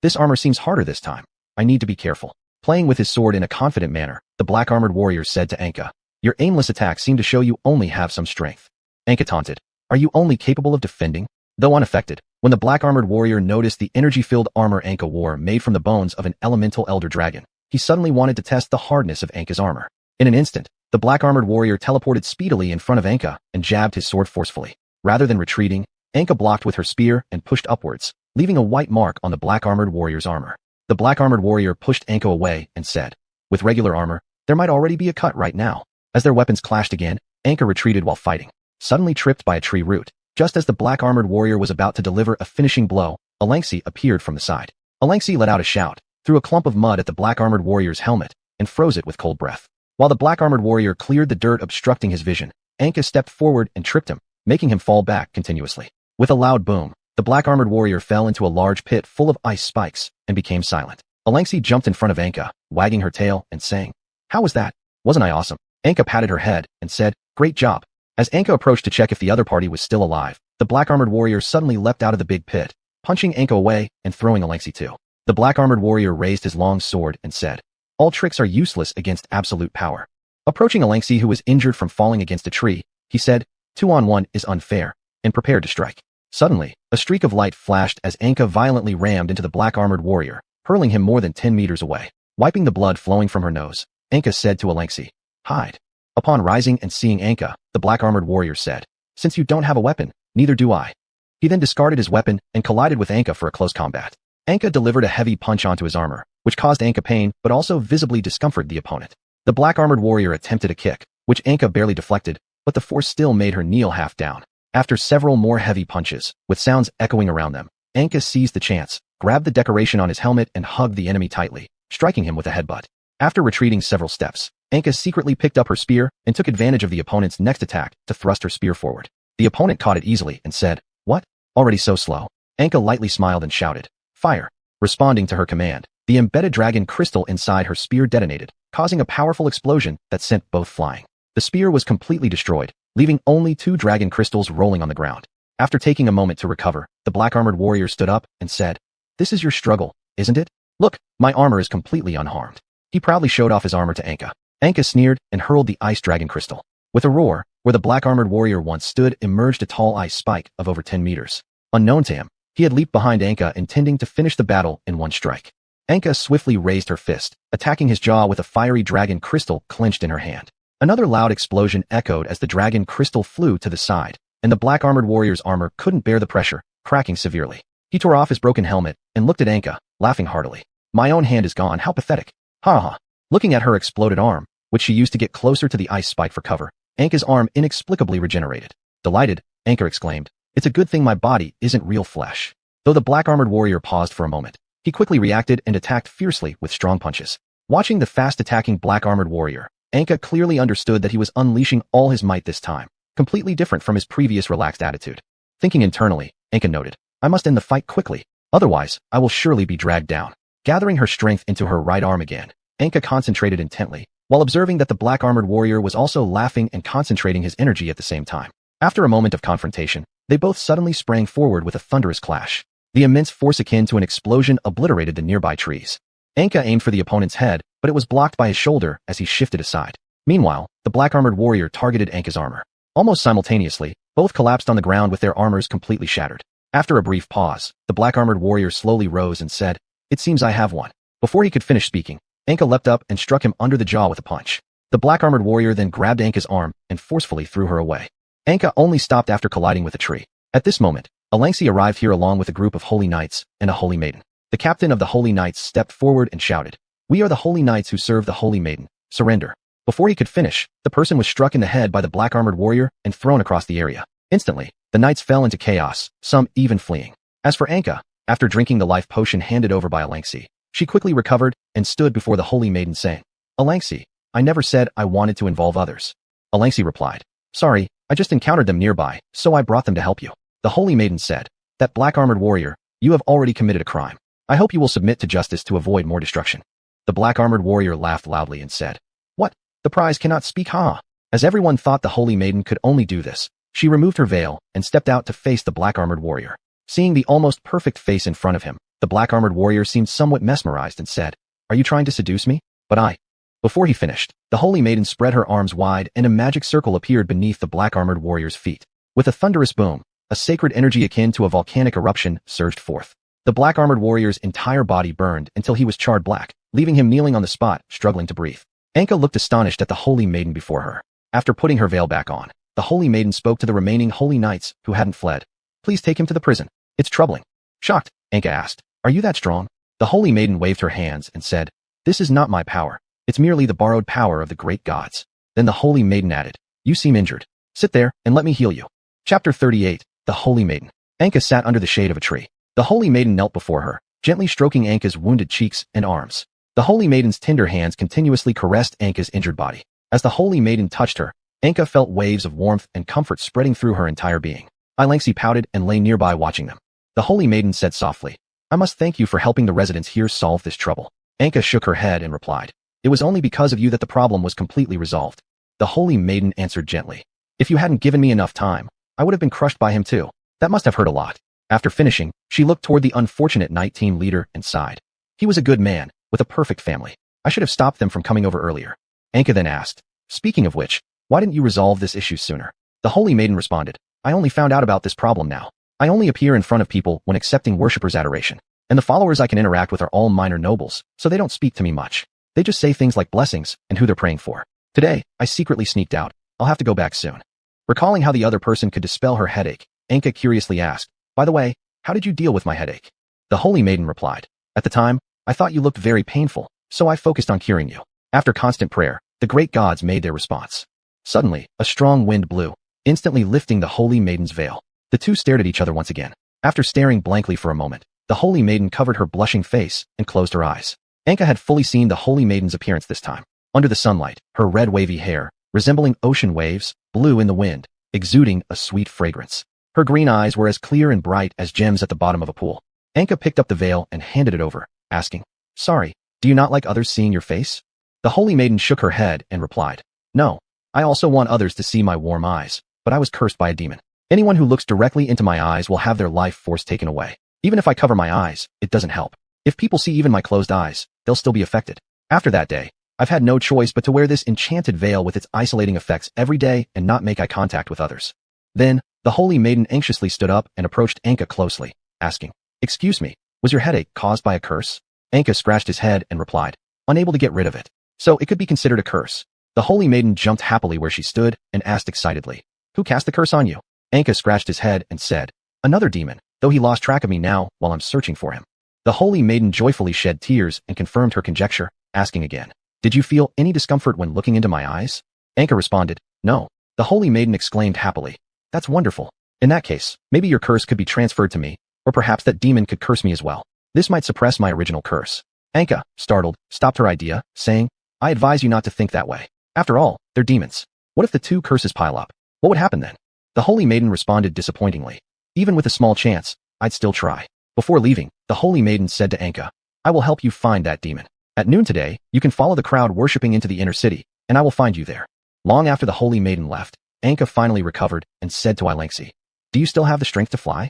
this armor seems harder this time. I need to be careful. Playing with his sword in a confident manner, the black-armored warrior said to Anka, your aimless attacks seem to show you only have some strength. Anka taunted, are you only capable of defending? Though unaffected, when the black-armored warrior noticed the energy-filled armor Anka wore made from the bones of an elemental elder dragon, he suddenly wanted to test the hardness of Anka's armor. In an instant, the black-armored warrior teleported speedily in front of Anka and jabbed his sword forcefully. Rather than retreating, Anka blocked with her spear and pushed upwards, leaving a white mark on the black-armored warrior's armor. The black-armored warrior pushed Anka away and said, with regular armor, there might already be a cut right now. As their weapons clashed again, Anka retreated while fighting, suddenly tripped by a tree root. Just as the black-armored warrior was about to deliver a finishing blow, Alangsi appeared from the side. Alangsi let out a shout, threw a clump of mud at the black-armored warrior's helmet, and froze it with cold breath. While the black-armored warrior cleared the dirt obstructing his vision, Anka stepped forward and tripped him, making him fall back continuously. With a loud boom, the black-armored warrior fell into a large pit full of ice spikes and became silent. Alangsi jumped in front of Anka, wagging her tail and saying, how was that? Wasn't I awesome? Anka patted her head and said, great job. As Anka approached to check if the other party was still alive, the black-armored warrior suddenly leapt out of the big pit, punching Anka away and throwing Alangsi too. The black-armored warrior raised his long sword and said, all tricks are useless against absolute power. Approaching Alangsi, who was injured from falling against a tree, he said, 2-on-1 is unfair, and prepared to strike. Suddenly, a streak of light flashed as Anka violently rammed into the black-armored warrior, hurling him more than 10 meters away. Wiping the blood flowing from her nose, Anka said to Alangsi, hide. Upon rising and seeing Anka, the black-armored warrior said, since you don't have a weapon, neither do I. He then discarded his weapon and collided with Anka for a close combat. Anka delivered a heavy punch onto his armor, which caused Anka pain but also visibly discomforted the opponent. The black-armored warrior attempted a kick, which Anka barely deflected, but the force still made her kneel half down. After several more heavy punches, with sounds echoing around them, Anka seized the chance, grabbed the decoration on his helmet and hugged the enemy tightly, striking him with a headbutt. After retreating several steps, Anka secretly picked up her spear and took advantage of the opponent's next attack to thrust her spear forward. The opponent caught it easily and said, what? Already so slow? Anka lightly smiled and shouted, fire. Responding to her command, the embedded dragon crystal inside her spear detonated, causing a powerful explosion that sent both flying. The spear was completely destroyed, leaving only 2 dragon crystals rolling on the ground. After taking a moment to recover, the black-armored warrior stood up and said, this is your struggle, isn't it? Look, my armor is completely unharmed. He proudly showed off his armor to Anka. Anka sneered and hurled the ice dragon crystal. With a roar, where the black-armored warrior once stood emerged a tall ice spike of over 10 meters. Unknown to him, he had leaped behind Anka intending to finish the battle in one strike. Anka swiftly raised her fist, attacking his jaw with a fiery dragon crystal clenched in her hand. Another loud explosion echoed as the dragon crystal flew to the side, and the black-armored warrior's armor couldn't bear the pressure, cracking severely. He tore off his broken helmet and looked at Anka, laughing heartily. My own hand is gone, how pathetic. Ha ha. Looking at her exploded arm, which she used to get closer to the ice spike for cover, Anka's arm inexplicably regenerated. Delighted, Anka exclaimed, it's a good thing my body isn't real flesh. Though the black-armored warrior paused for a moment, he quickly reacted and attacked fiercely with strong punches. Watching the fast-attacking black-armored warrior, Anka clearly understood that he was unleashing all his might this time, completely different from his previous relaxed attitude. Thinking internally, Anka noted, I must end the fight quickly, Otherwise, I will surely be dragged down. Gathering her strength into her right arm again, Anka concentrated intently, while observing that the black-armored warrior was also laughing and concentrating his energy at the same time. After a moment of confrontation, they both suddenly sprang forward with a thunderous clash. The immense force akin to an explosion obliterated the nearby trees. Anka aimed for the opponent's head, but it was blocked by his shoulder as he shifted aside. Meanwhile, the black-armored warrior targeted Anka's armor. Almost simultaneously, both collapsed on the ground with their armors completely shattered. After a brief pause, the black-armored warrior slowly rose and said, "It seems I have won." Before he could finish speaking, Anka leapt up and struck him under the jaw with a punch. The black-armored warrior then grabbed Anka's arm and forcefully threw her away. Anka only stopped after colliding with a tree. At this moment, Alangsi arrived here along with a group of holy knights and a holy maiden. The captain of the holy knights stepped forward and shouted, "We are the holy knights who serve the holy maiden. Surrender." Before he could finish, the person was struck in the head by the black-armored warrior and thrown across the area. Instantly, the knights fell into chaos, some even fleeing. As for Anka, after drinking the life potion handed over by Alangsi, she quickly recovered and stood before the holy maiden saying, "Alangsi, I never said I wanted to involve others." Alangsi replied, "Sorry, I just encountered them nearby, so I brought them to help you." The holy maiden said, "That black-armored warrior, you have already committed a crime. I hope you will submit to justice to avoid more destruction." The black-armored warrior laughed loudly and said, "What? The prize cannot speak, huh?" As everyone thought the holy maiden could only do this, she removed her veil and stepped out to face the black-armored warrior. Seeing the almost perfect face in front of him, the black-armored warrior seemed somewhat mesmerized and said, "Are you trying to seduce me?" "But I..." Before he finished, the holy maiden spread her arms wide and a magic circle appeared beneath the black-armored warrior's feet. With a thunderous boom, a sacred energy akin to a volcanic eruption surged forth. The black-armored warrior's entire body burned until he was charred black, leaving him kneeling on the spot, struggling to breathe. Anka looked astonished at the holy maiden before her. After putting her veil back on, the holy maiden spoke to the remaining holy knights who hadn't fled. "Please take him to the prison. It's troubling." Shocked, Anka asked, "Are you that strong?" The holy maiden waved her hands and said, "This is not my power. It's merely the borrowed power of the great gods." Then the holy maiden added, "You seem injured. Sit there and let me heal you." Chapter 38, The Holy Maiden. Anka sat under the shade of a tree. The holy maiden knelt before her, gently stroking Anka's wounded cheeks and arms. The holy maiden's tender hands continuously caressed Anka's injured body. As the holy maiden touched her, Anka felt waves of warmth and comfort spreading through her entire being. Alangsi pouted and lay nearby watching them. The holy maiden said softly, "I must thank you for helping the residents here solve this trouble." Anka shook her head and replied, "It was only because of you that the problem was completely resolved." The holy maiden answered gently, "If you hadn't given me enough time, I would have been crushed by him too. That must have hurt a lot." After finishing, she looked toward the unfortunate knight team leader and sighed. "He was a good man, with a perfect family. I should have stopped them from coming over earlier." Anka then asked, "Speaking of which, why didn't you resolve this issue sooner?" The holy maiden responded, "I only found out about this problem now. I only appear in front of people when accepting worshippers' adoration, and the followers I can interact with are all minor nobles, so they don't speak to me much. They just say things like blessings and who they're praying for. Today, I secretly sneaked out. I'll have to go back soon." Recalling how the other person could dispel her headache, Anka curiously asked, "By the way, how did you deal with my headache?" The holy maiden replied, "At the time, I thought you looked very painful, so I focused on curing you." After constant prayer, the great gods made their response. Suddenly, a strong wind blew, instantly lifting the holy maiden's veil. The two stared at each other once again. After staring blankly for a moment, the holy maiden covered her blushing face and closed her eyes. Anka had fully seen the holy maiden's appearance this time. Under the sunlight, her red wavy hair, resembling ocean waves, blew in the wind, exuding a sweet fragrance. Her green eyes were as clear and bright as gems at the bottom of a pool. Anka picked up the veil and handed it over, asking, "Sorry, do you not like others seeing your face?" The holy maiden shook her head and replied, "No, I also want others to see my warm eyes, but I was cursed by a demon. Anyone who looks directly into my eyes will have their life force taken away. Even if I cover my eyes, it doesn't help. If people see even my closed eyes, they'll still be affected. After that day, I've had no choice but to wear this enchanted veil with its isolating effects every day and not make eye contact with others." Then, the holy maiden anxiously stood up and approached Anka closely, asking, "Excuse me, was your headache caused by a curse?" Anka scratched his head and replied, unable to get rid of it. "So it could be considered a curse." The holy maiden jumped happily where she stood and asked excitedly, "Who cast the curse on you?" Anka scratched his head and said, "Another demon, though he lost track of me now while I'm searching for him." The holy maiden joyfully shed tears and confirmed her conjecture, asking again, "Did you feel any discomfort when looking into my eyes?" Anka responded, "No." The holy maiden exclaimed happily, "That's wonderful. In that case, maybe your curse could be transferred to me, or perhaps that demon could curse me as well. This might suppress my original curse." Anka, startled, stopped her idea, saying, "I advise you not to think that way. After all, they're demons. What if the two curses pile up? What would happen then?" The holy maiden responded disappointingly, "Even with a small chance, I'd still try." Before leaving, The holy maiden said to Anka, I will help you find that demon. At noon today, you can follow the crowd worshipping into the inner city, and I will find you there. Long after the holy maiden left, Anka finally recovered and said to Ilangxi, Do you still have the strength to fly?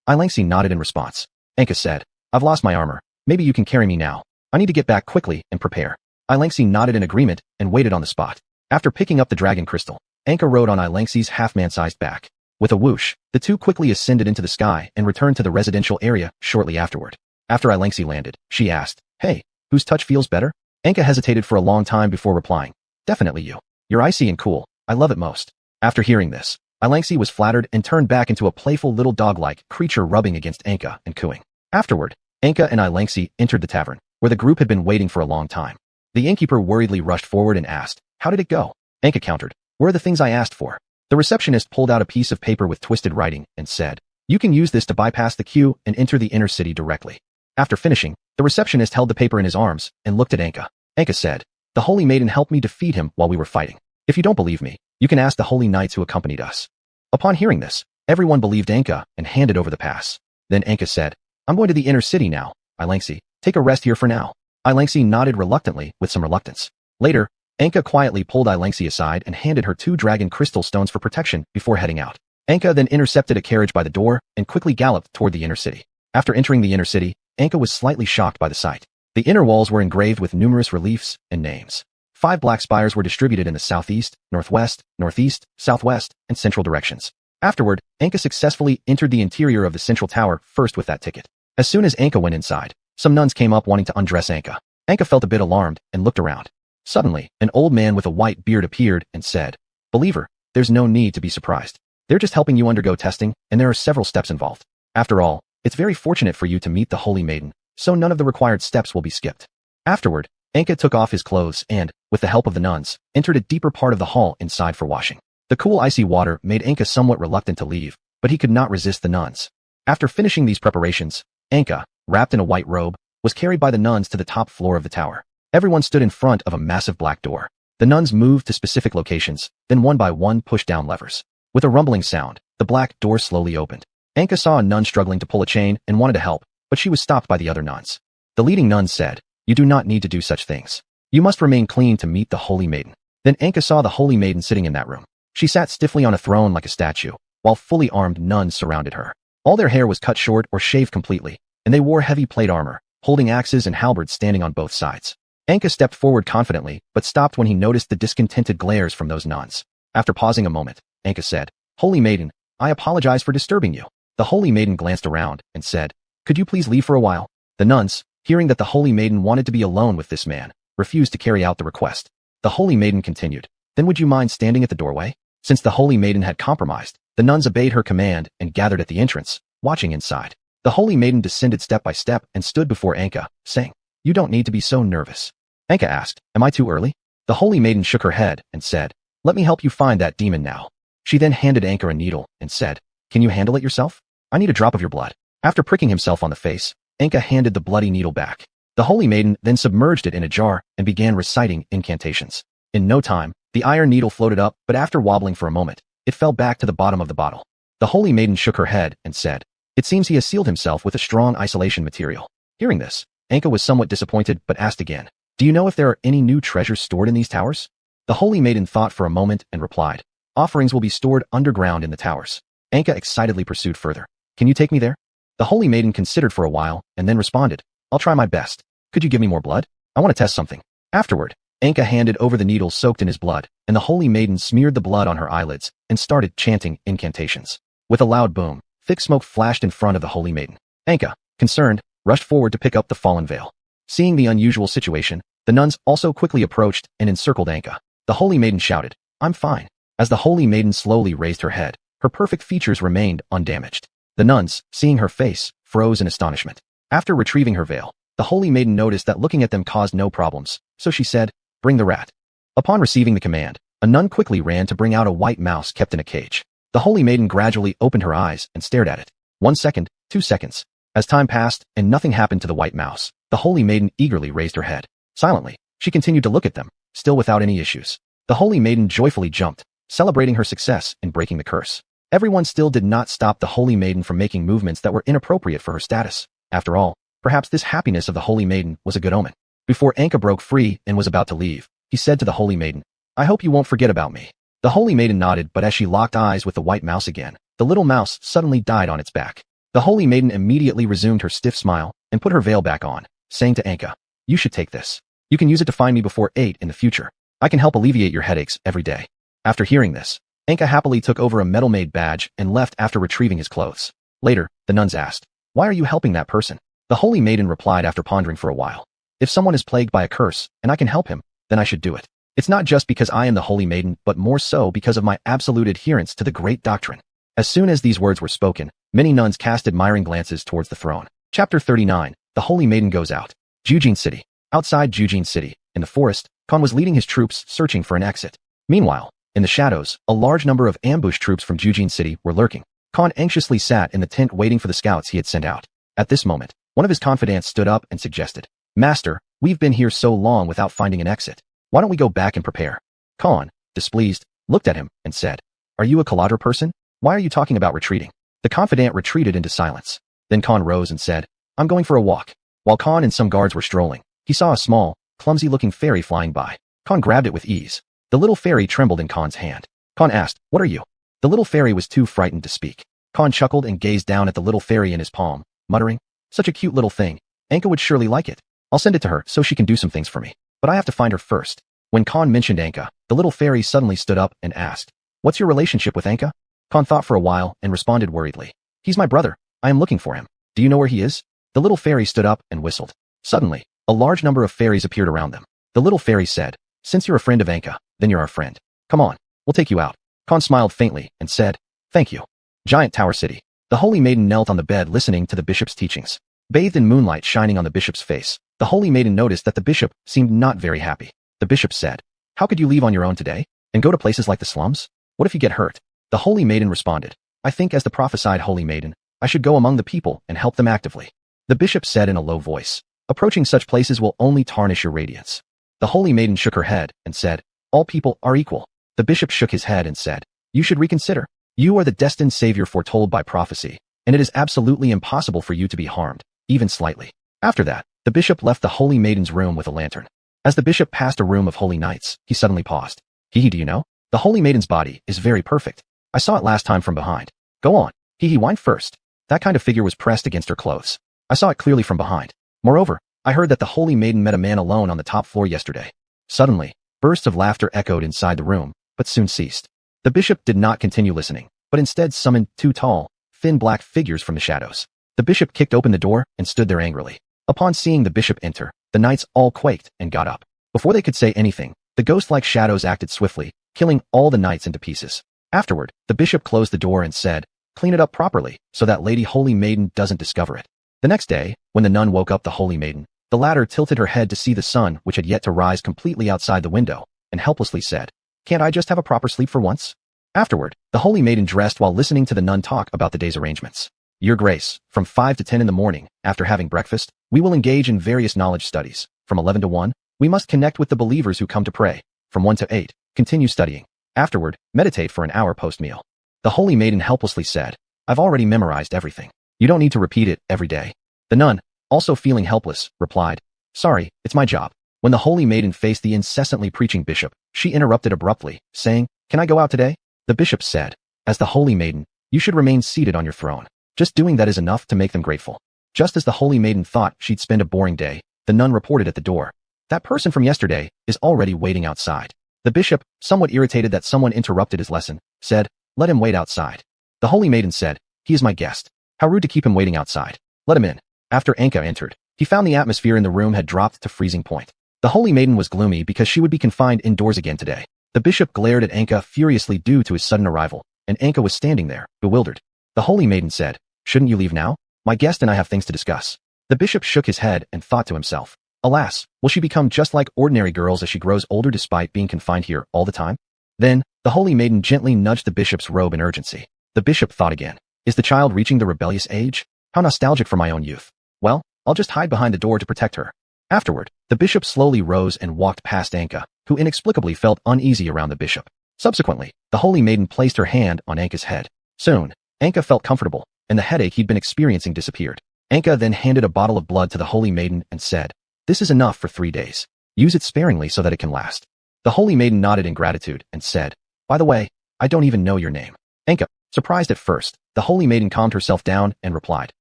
Ilangxi nodded in response. Anka said, I've lost my armor. Maybe you can carry me now. I need to get back quickly and prepare. Ilangxi nodded in agreement and waited on the spot. After picking up the dragon crystal, Anka rode on Ilangxi's half-man-sized back. With a whoosh, the two quickly ascended into the sky and returned to the residential area shortly afterward. After Ilangxi landed, she asked, Hey, whose touch feels better? Anka hesitated for a long time before replying, Definitely you. You're icy and cool. I love it most. After hearing this, Ilangxi was flattered and turned back into a playful little dog-like creature rubbing against Anka and cooing. Afterward, Anka and Ilangxi entered the tavern, where the group had been waiting for a long time. The innkeeper worriedly rushed forward and asked, How did it go? Anka countered, Where are the things I asked for? The receptionist pulled out a piece of paper with twisted writing and said, You can use this to bypass the queue and enter the inner city directly. After finishing, the receptionist held the paper in his arms and looked at Anka. Anka said, The holy maiden helped me defeat him while we were fighting. If you don't believe me, you can ask the holy knights who accompanied us. Upon hearing this, everyone believed Anka and handed over the pass. Then Anka said, I'm going to the inner city now. Ilangxi, take a rest here for now. Ilangxi nodded reluctantly with some reluctance. Later, Anka quietly pulled Ilangxi aside and handed her 2 dragon crystal stones for protection before heading out. Anka then intercepted a carriage by the door and quickly galloped toward the inner city. After entering the inner city, Anka was slightly shocked by the sight. The inner walls were engraved with numerous reliefs and names. 5 black spires were distributed in the southeast, northwest, northeast, southwest, and central directions. Afterward, Anka successfully entered the interior of the central tower first with that ticket. As soon as Anka went inside, some nuns came up wanting to undress Anka. Anka felt a bit alarmed and looked around. Suddenly, an old man with a white beard appeared and said, Believer, there's no need to be surprised. They're just helping you undergo testing, and there are several steps involved. After all, it's very fortunate for you to meet the holy maiden, so none of the required steps will be skipped. Afterward, Anka took off his clothes and, with the help of the nuns, entered a deeper part of the hall inside for washing. The cool icy water made Anka somewhat reluctant to leave, but he could not resist the nuns. After finishing these preparations, Anka, wrapped in a white robe, was carried by the nuns to the top floor of the tower. Everyone stood in front of a massive black door. The nuns moved to specific locations, then one by one pushed down levers. With a rumbling sound, the black door slowly opened. Anka saw a nun struggling to pull a chain and wanted to help, but she was stopped by the other nuns. The leading nun said, You do not need to do such things. You must remain clean to meet the holy maiden. Then Anka saw the holy maiden sitting in that room. She sat stiffly on a throne like a statue, while fully armed nuns surrounded her. All their hair was cut short or shaved completely, and they wore heavy plate armor, holding axes and halberds standing on both sides. Anka stepped forward confidently, but stopped when he noticed the discontented glares from those nuns. After pausing a moment, Anka said, Holy maiden, I apologize for disturbing you. The holy maiden glanced around and said, Could you please leave for a while? The nuns, hearing that the holy maiden wanted to be alone with this man, refused to carry out the request. The holy maiden continued, Then would you mind standing at the doorway? Since the holy maiden had compromised, the nuns obeyed her command and gathered at the entrance, watching inside. The holy maiden descended step by step and stood before Anka, saying, You don't need to be so nervous. Anka asked, Am I too early? The holy maiden shook her head and said, Let me help you find that demon now. She then handed Anka a needle and said, Can you handle it yourself? I need a drop of your blood. After pricking himself on the face, Anka handed the bloody needle back. The holy maiden then submerged it in a jar and began reciting incantations. In no time, the iron needle floated up, but after wobbling for a moment, it fell back to the bottom of the bottle. The holy maiden shook her head and said, It seems he has sealed himself with a strong isolation material. Hearing this, Anka was somewhat disappointed but asked again, Do you know if there are any new treasures stored in these towers? The holy maiden thought for a moment and replied, Offerings will be stored underground in the towers. Anka excitedly pursued further. Can you take me there? The holy maiden considered for a while and then responded, I'll try my best. Could you give me more blood? I want to test something. Afterward, Anka handed over the needle soaked in his blood, and the holy maiden smeared the blood on her eyelids and started chanting incantations. With a loud boom, thick smoke flashed in front of the holy maiden. Anka, concerned, rushed forward to pick up the fallen veil. Seeing the unusual situation, the nuns also quickly approached and encircled Anka. The holy maiden shouted, I'm fine. As the holy maiden slowly raised her head, her perfect features remained undamaged. The nuns, seeing her face, froze in astonishment. After retrieving her veil, the holy maiden noticed that looking at them caused no problems, so she said, Bring the rat. Upon receiving the command, a nun quickly ran to bring out a white mouse kept in a cage. The holy maiden gradually opened her eyes and stared at it. 1 second, 2 seconds. As time passed and nothing happened to the white mouse, the holy maiden eagerly raised her head. Silently, she continued to look at them, still without any issues. The holy maiden joyfully jumped, celebrating her success in breaking the curse. Everyone still did not stop the holy maiden from making movements that were inappropriate for her status. After all, perhaps this happiness of the Holy Maiden was a good omen. Before Anka broke free and was about to leave, he said to the Holy Maiden, "I hope you won't forget about me." The Holy Maiden nodded, but as she locked eyes with the white mouse again, the little mouse suddenly died on its back. The Holy Maiden immediately resumed her stiff smile and put her veil back on, saying to Anka, "You should take this. You can use it to find me before 8 in the future. I can help alleviate your headaches every day." After hearing this, Anka happily took over a metal-made badge and left after retrieving his clothes. Later, the nuns asked, "Why are you helping that person?" The Holy Maiden replied after pondering for a while, "If someone is plagued by a curse and I can help him, then I should do it. It's not just because I am the Holy Maiden, but more so because of my absolute adherence to the great doctrine." As soon as these words were spoken, many nuns cast admiring glances towards the throne. Chapter 39. The Holy Maiden Goes Out. Xiuxian City. Outside Xiuxian City, in the forest, Khan was leading his troops searching for an exit. Meanwhile, in the shadows, a large number of ambush troops from Xiuxian City were lurking. Khan anxiously sat in the tent waiting for the scouts he had sent out. At this moment, one of his confidants stood up and suggested, "Master, we've been here so long without finding an exit. Why don't we go back and prepare?" Khan, displeased, looked at him and said, "Are you a Kaladra person? Why are you talking about retreating?" The confidant retreated into silence. Then Khan rose and said, "I'm going for a walk." While Khan and some guards were strolling, he saw a small, clumsy-looking fairy flying by. Khan grabbed it with ease. The little fairy trembled in Khan's hand. Khan asked, "What are you?" The little fairy was too frightened to speak. Khan chuckled and gazed down at the little fairy in his palm, muttering, "Such a cute little thing. Anka would surely like it. I'll send it to her so she can do some things for me. But I have to find her first." When Khan mentioned Anka, the little fairy suddenly stood up and asked, "What's your relationship with Anka?" Khan thought for a while and responded worriedly, "He's my brother. I am looking for him. Do you know where he is?" The little fairy stood up and whistled. Suddenly, a large number of fairies appeared around them. The little fairy said, "Since you're a friend of Anka, then you're our friend. Come on, we'll take you out." Khan smiled faintly and said, "Thank you." Giant Tower City. The Holy Maiden knelt on the bed listening to the bishop's teachings. Bathed in moonlight shining on the bishop's face, the Holy Maiden noticed that the bishop seemed not very happy. The bishop said, "How could you leave on your own today and go to places like the slums? What if you get hurt?" The Holy Maiden responded, "I think as the prophesied Holy Maiden, I should go among the people and help them actively." The bishop said in a low voice, "Approaching such places will only tarnish your radiance." The Holy Maiden shook her head and said, "All people are equal." The bishop shook his head and said, "You should reconsider. You are the destined savior foretold by prophecy, and it is absolutely impossible for you to be harmed, even slightly." After that, the bishop left the Holy Maiden's room with a lantern. As the bishop passed a room of holy knights, he suddenly paused. "Hee, do you know? The Holy Maiden's body is very perfect. I saw it last time from behind." "Go on." He whined first. "That kind of figure was pressed against her clothes. I saw it clearly from behind. Moreover, I heard that the Holy Maiden met a man alone on the top floor yesterday." Suddenly, bursts of laughter echoed inside the room, but soon ceased. The bishop did not continue listening, but instead summoned two tall, thin black figures from the shadows. The bishop kicked open the door and stood there angrily. Upon seeing the bishop enter, the knights all quaked and got up. Before they could say anything, the ghost-like shadows acted swiftly, killing all the knights into pieces. Afterward, the bishop closed the door and said, "Clean it up properly, so that Lady Holy Maiden doesn't discover it." The next day, when the nun woke up the Holy Maiden, the latter tilted her head to see the sun which had yet to rise completely outside the window, and helplessly said, "Can't I just have a proper sleep for once?" Afterward, the Holy Maiden dressed while listening to the nun talk about the day's arrangements. "Your Grace, from 5 to 10 in the morning, after having breakfast, we will engage in various knowledge studies. From 11 to 1, we must connect with the believers who come to pray. From 1 to 8, continue studying. Afterward, meditate for an hour post-meal." The Holy Maiden helplessly said, "I've already memorized everything. You don't need to repeat it every day." The nun, also feeling helpless, replied, "Sorry, it's my job." When the Holy Maiden faced the incessantly preaching bishop, she interrupted abruptly, saying, "Can I go out today?" The bishop said, "As the Holy Maiden, you should remain seated on your throne. Just doing that is enough to make them grateful." Just as the Holy Maiden thought she'd spend a boring day, the nun reported at the door, "That person from yesterday is already waiting outside." The bishop, somewhat irritated that someone interrupted his lesson, said, "Let him wait outside." The Holy Maiden said, "He is my guest. How rude to keep him waiting outside. Let him in." After Anka entered, he found the atmosphere in the room had dropped to freezing point. The Holy Maiden was gloomy because she would be confined indoors again today. The bishop glared at Anka furiously due to his sudden arrival, and Anka was standing there, bewildered. The Holy Maiden said, "Shouldn't you leave now? My guest and I have things to discuss." The bishop shook his head and thought to himself, "Alas, will she become just like ordinary girls as she grows older despite being confined here all the time?" Then, the Holy Maiden gently nudged the bishop's robe in urgency. The bishop thought again, "Is the child reaching the rebellious age? How nostalgic for my own youth. Well, I'll just hide behind the door to protect her." Afterward, the bishop slowly rose and walked past Anka, who inexplicably felt uneasy around the bishop. Subsequently, the Holy Maiden placed her hand on Anka's head. Soon, Anka felt comfortable, and the headache he'd been experiencing disappeared. Anka then handed a bottle of blood to the holy maiden and said, "This is enough for 3 days. Use it sparingly so that it can last." The holy maiden nodded in gratitude and said, "By the way, I don't even know your name." Anka, surprised at first, the holy maiden calmed herself down and replied,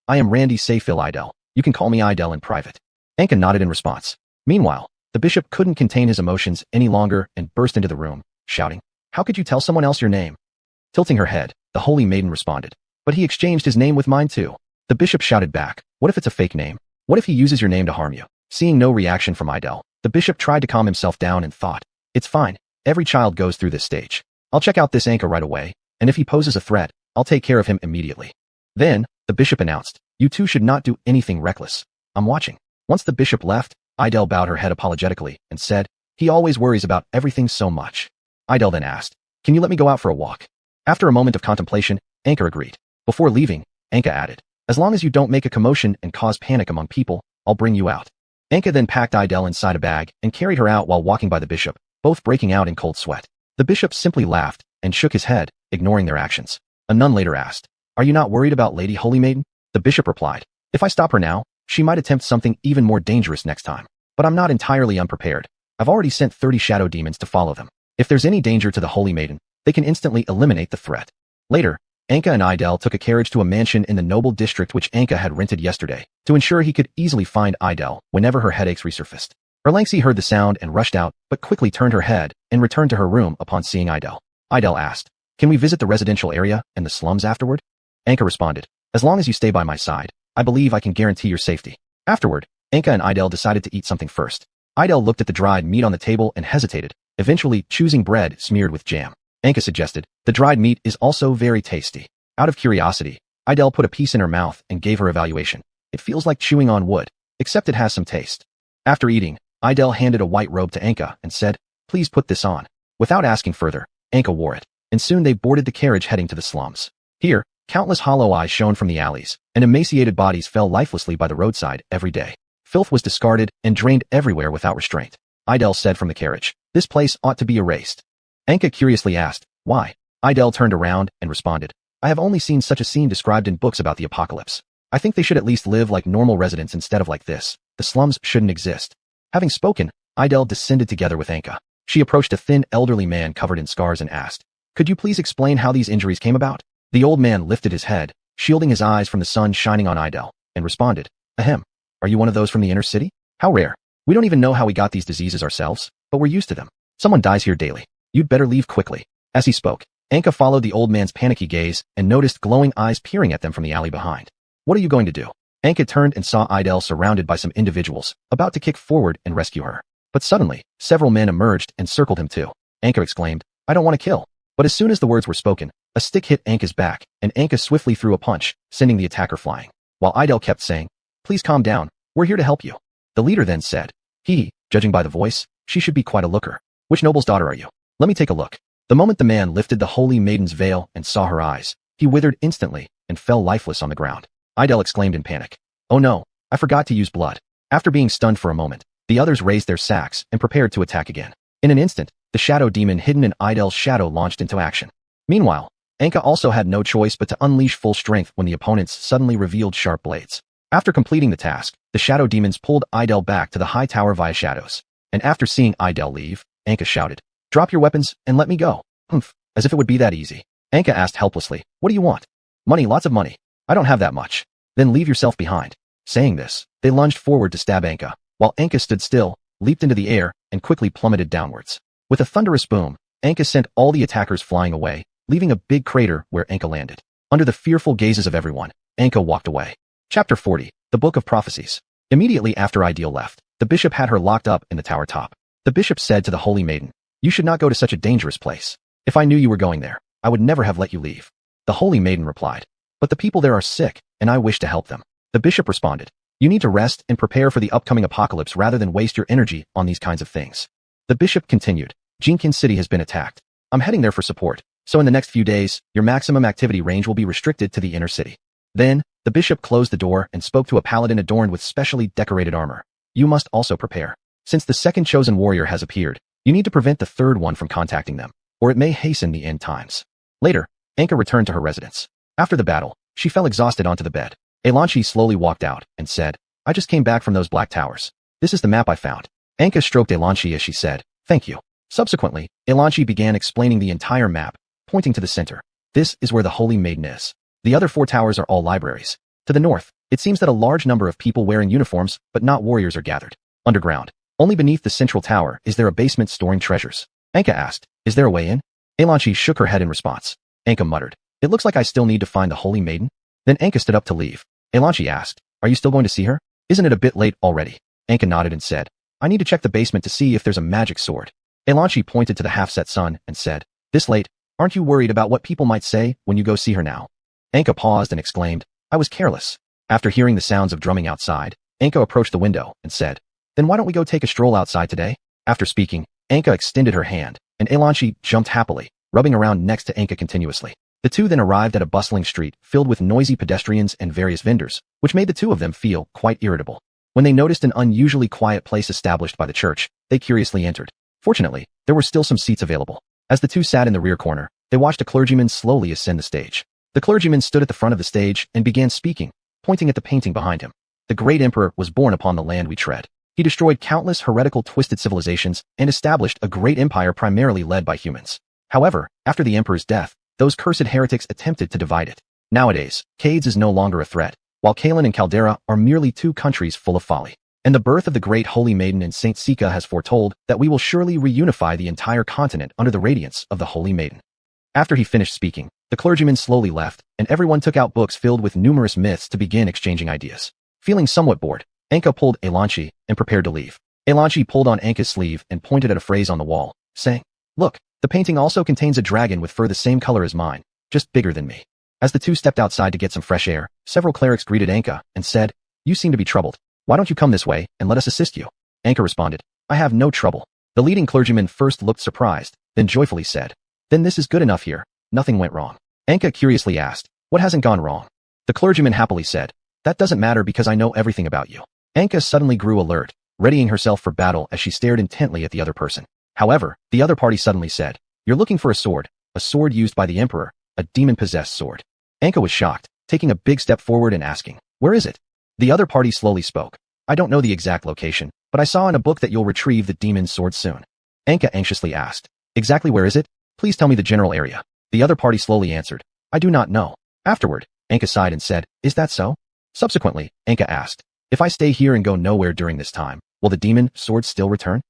"I am Randy Sayfil Idel. You can call me Idel in private." Anka nodded in response. Meanwhile, the bishop couldn't contain his emotions any longer and burst into the room, shouting, "How could you tell someone else your name?" Tilting her head, the holy maiden responded, "But he exchanged his name with mine too." The bishop shouted back, "What if it's a fake name? What if he uses your name to harm you?" Seeing no reaction from Idel, the bishop tried to calm himself down and thought, "It's fine. Every child goes through this stage. I'll check out this Anka right away, and if he poses a threat, I'll take care of him immediately." Then, the bishop announced, "You two should not do anything reckless. I'm watching." Once the bishop left, Idel bowed her head apologetically and said, "He always worries about everything so much." Idel then asked, "Can you let me go out for a walk?" After a moment of contemplation, Anka agreed. Before leaving, Anka added, "As long as you don't make a commotion and cause panic among people, I'll bring you out." Anka then packed Idel inside a bag and carried her out while walking by the bishop, both breaking out in cold sweat. The bishop simply laughed and shook his head, ignoring their actions. A nun later asked, "Are you not worried about Lady Holy Maiden?" The bishop replied, "If I stop her now, she might attempt something even more dangerous next time. But I'm not entirely unprepared. I've already sent 30 shadow demons to follow them. If there's any danger to the Holy Maiden, they can instantly eliminate the threat." Later, Anka and Idel took a carriage to a mansion in the noble district which Anka had rented yesterday, to ensure he could easily find Idel whenever her headaches resurfaced. Erlangsi heard the sound and rushed out, but quickly turned her head and returned to her room upon seeing Idel. Idel asked, "Can we visit the residential area and the slums afterward?" Anka responded, "As long as you stay by my side, I believe I can guarantee your safety." Afterward, Anka and Idel decided to eat something first. Idel looked at the dried meat on the table and hesitated, eventually choosing bread smeared with jam. Anka suggested, "The dried meat is also very tasty." Out of curiosity, Idel put a piece in her mouth and gave her evaluation. "It feels like chewing on wood, except it has some taste." After eating, Idel handed a white robe to Anka and said, "Please put this on." Without asking further, Anka wore it, and soon they boarded the carriage heading to the slums. Here, countless hollow eyes shone from the alleys, and emaciated bodies fell lifelessly by the roadside every day. Filth was discarded and drained everywhere without restraint. Idel said from the carriage, "This place ought to be erased." Anka curiously asked, "Why?" Idel turned around and responded, "I have only seen such a scene described in books about the apocalypse. I think they should at least live like normal residents instead of like this. The slums shouldn't exist." Having spoken, Idel descended together with Anka. She approached a thin elderly man covered in scars and asked, "Could you please explain how these injuries came about?" The old man lifted his head, shielding his eyes from the sun shining on Idel, and responded, "Ahem. Are you one of those from the inner city? How rare. We don't even know how we got these diseases ourselves, but we're used to them. Someone dies here daily. You'd better leave quickly." As he spoke, Anka followed the old man's panicky gaze and noticed glowing eyes peering at them from the alley behind. "What are you going to do?" Anka turned and saw Idel surrounded by some individuals, about to kick forward and rescue her. But suddenly, several men emerged and circled him too. Anka exclaimed, "I don't want to kill." But as soon as the words were spoken, a stick hit Anka's back, and Anka swiftly threw a punch, sending the attacker flying. While Idel kept saying, "Please calm down, we're here to help you." The leader then said, Judging by the voice, she should be quite a looker. Which noble's daughter are you? Let me take a look." The moment the man lifted the holy maiden's veil and saw her eyes, he withered instantly and fell lifeless on the ground. Idel exclaimed in panic, "Oh no, I forgot to use blood." After being stunned for a moment, the others raised their sacks and prepared to attack again. In an instant, the shadow demon hidden in Idel's shadow launched into action. Meanwhile, Anka also had no choice but to unleash full strength when the opponents suddenly revealed sharp blades. After completing the task, the shadow demons pulled Idel back to the high tower via shadows. And after seeing Idel leave, Anka shouted, "Drop your weapons and let me go." "Humph, as if it would be that easy." Anka asked helplessly, "What do you want?" "Money, lots of money." "I don't have that much." "Then leave yourself behind." Saying this, they lunged forward to stab Anka, while Anka stood still, leaped into the air, and quickly plummeted downwards. With a thunderous boom, Anka sent all the attackers flying away, leaving a big crater where Anka landed. Under the fearful gazes of everyone, Anka walked away. Chapter 40, The Book of Prophecies. Immediately after Idel left, the bishop had her locked up in the tower top. The bishop said to the holy maiden, "You should not go to such a dangerous place. If I knew you were going there, I would never have let you leave." The holy maiden replied, "But the people there are sick, and I wish to help them." The bishop responded, "You need to rest and prepare for the upcoming apocalypse rather than waste your energy on these kinds of things." The bishop continued, "Jinkin City has been attacked. I'm heading there for support, so in the next few days, your maximum activity range will be restricted to the inner city." Then, the bishop closed the door and spoke to a paladin adorned with specially decorated armor. "You must also prepare. Since the second chosen warrior has appeared, you need to prevent the third one from contacting them, or it may hasten the end times." Later, Anka returned to her residence. After the battle, she fell exhausted onto the bed. Elanchi slowly walked out and said, I just came back from those black towers. This is the map I found. Anka stroked Elanchi as she said, thank you. Subsequently, Elanchi began explaining the entire map, pointing to the center. This is where the Holy Maiden is. The other 4 towers are all libraries. To the north, it seems that a large number of people wearing uniforms but not warriors are gathered. Underground, only beneath the central tower is there a basement storing treasures. Anka asked, is there a way in? Elanchi shook her head in response. Anka muttered, it looks like I still need to find the Holy Maiden. Then Anka stood up to leave. Elanchi asked, are you still going to see her? Isn't it a bit late already? Anka nodded and said, I need to check the basement to see if there's a magic sword. Elanchi pointed to the half-set sun and said, this late, aren't you worried about what people might say when you go see her now? Anka paused and exclaimed, I was careless. After hearing the sounds of drumming outside, Anka approached the window and said, then why don't we go take a stroll outside today? After speaking, Anka extended her hand, and Elanchi jumped happily, rubbing around next to Anka continuously. The two then arrived at a bustling street filled with noisy pedestrians and various vendors, which made the two of them feel quite irritable. When they noticed an unusually quiet place established by the church, they curiously entered. Fortunately, there were still some seats available. As the two sat in the rear corner, they watched a clergyman slowly ascend the stage. The clergyman stood at the front of the stage and began speaking, pointing at the painting behind him. The great emperor was born upon the land we tread. He destroyed countless heretical twisted civilizations and established a great empire primarily led by humans. However, after the emperor's death, those cursed heretics attempted to divide it. Nowadays, Cades is no longer a threat, while Kalen and Caldera are merely 2 countries full of folly. And the birth of the great Holy Maiden in Saint Sika has foretold that we will surely reunify the entire continent under the radiance of the Holy Maiden. After he finished speaking, the clergyman slowly left, and everyone took out books filled with numerous myths to begin exchanging ideas. Feeling somewhat bored, Anka pulled Elanchi and prepared to leave. Elanchi pulled on Anka's sleeve and pointed at a phrase on the wall, saying, look, the painting also contains a dragon with fur the same color as mine, just bigger than me. As the two stepped outside to get some fresh air, several clerics greeted Anka and said, you seem to be troubled. Why don't you come this way and let us assist you? Anka responded, I have no trouble. The leading clergyman first looked surprised, then joyfully said, then this is good enough here. Nothing went wrong. Anka curiously asked, what hasn't gone wrong? The clergyman happily said, that doesn't matter because I know everything about you. Anka suddenly grew alert, readying herself for battle as she stared intently at the other person. However, the other party suddenly said, you're looking for a sword used by the emperor, a demon-possessed sword. Anka was shocked, taking a big step forward and asking, where is it? The other party slowly spoke, I don't know the exact location, but I saw in a book that you'll retrieve the demon's sword soon. Anka anxiously asked, exactly where is it? Please tell me the general area. The other party slowly answered, I do not know. Afterward, Anka sighed and said, is that so? Subsequently, Anka asked, if I stay here and go nowhere during this time, will the demon sword still return?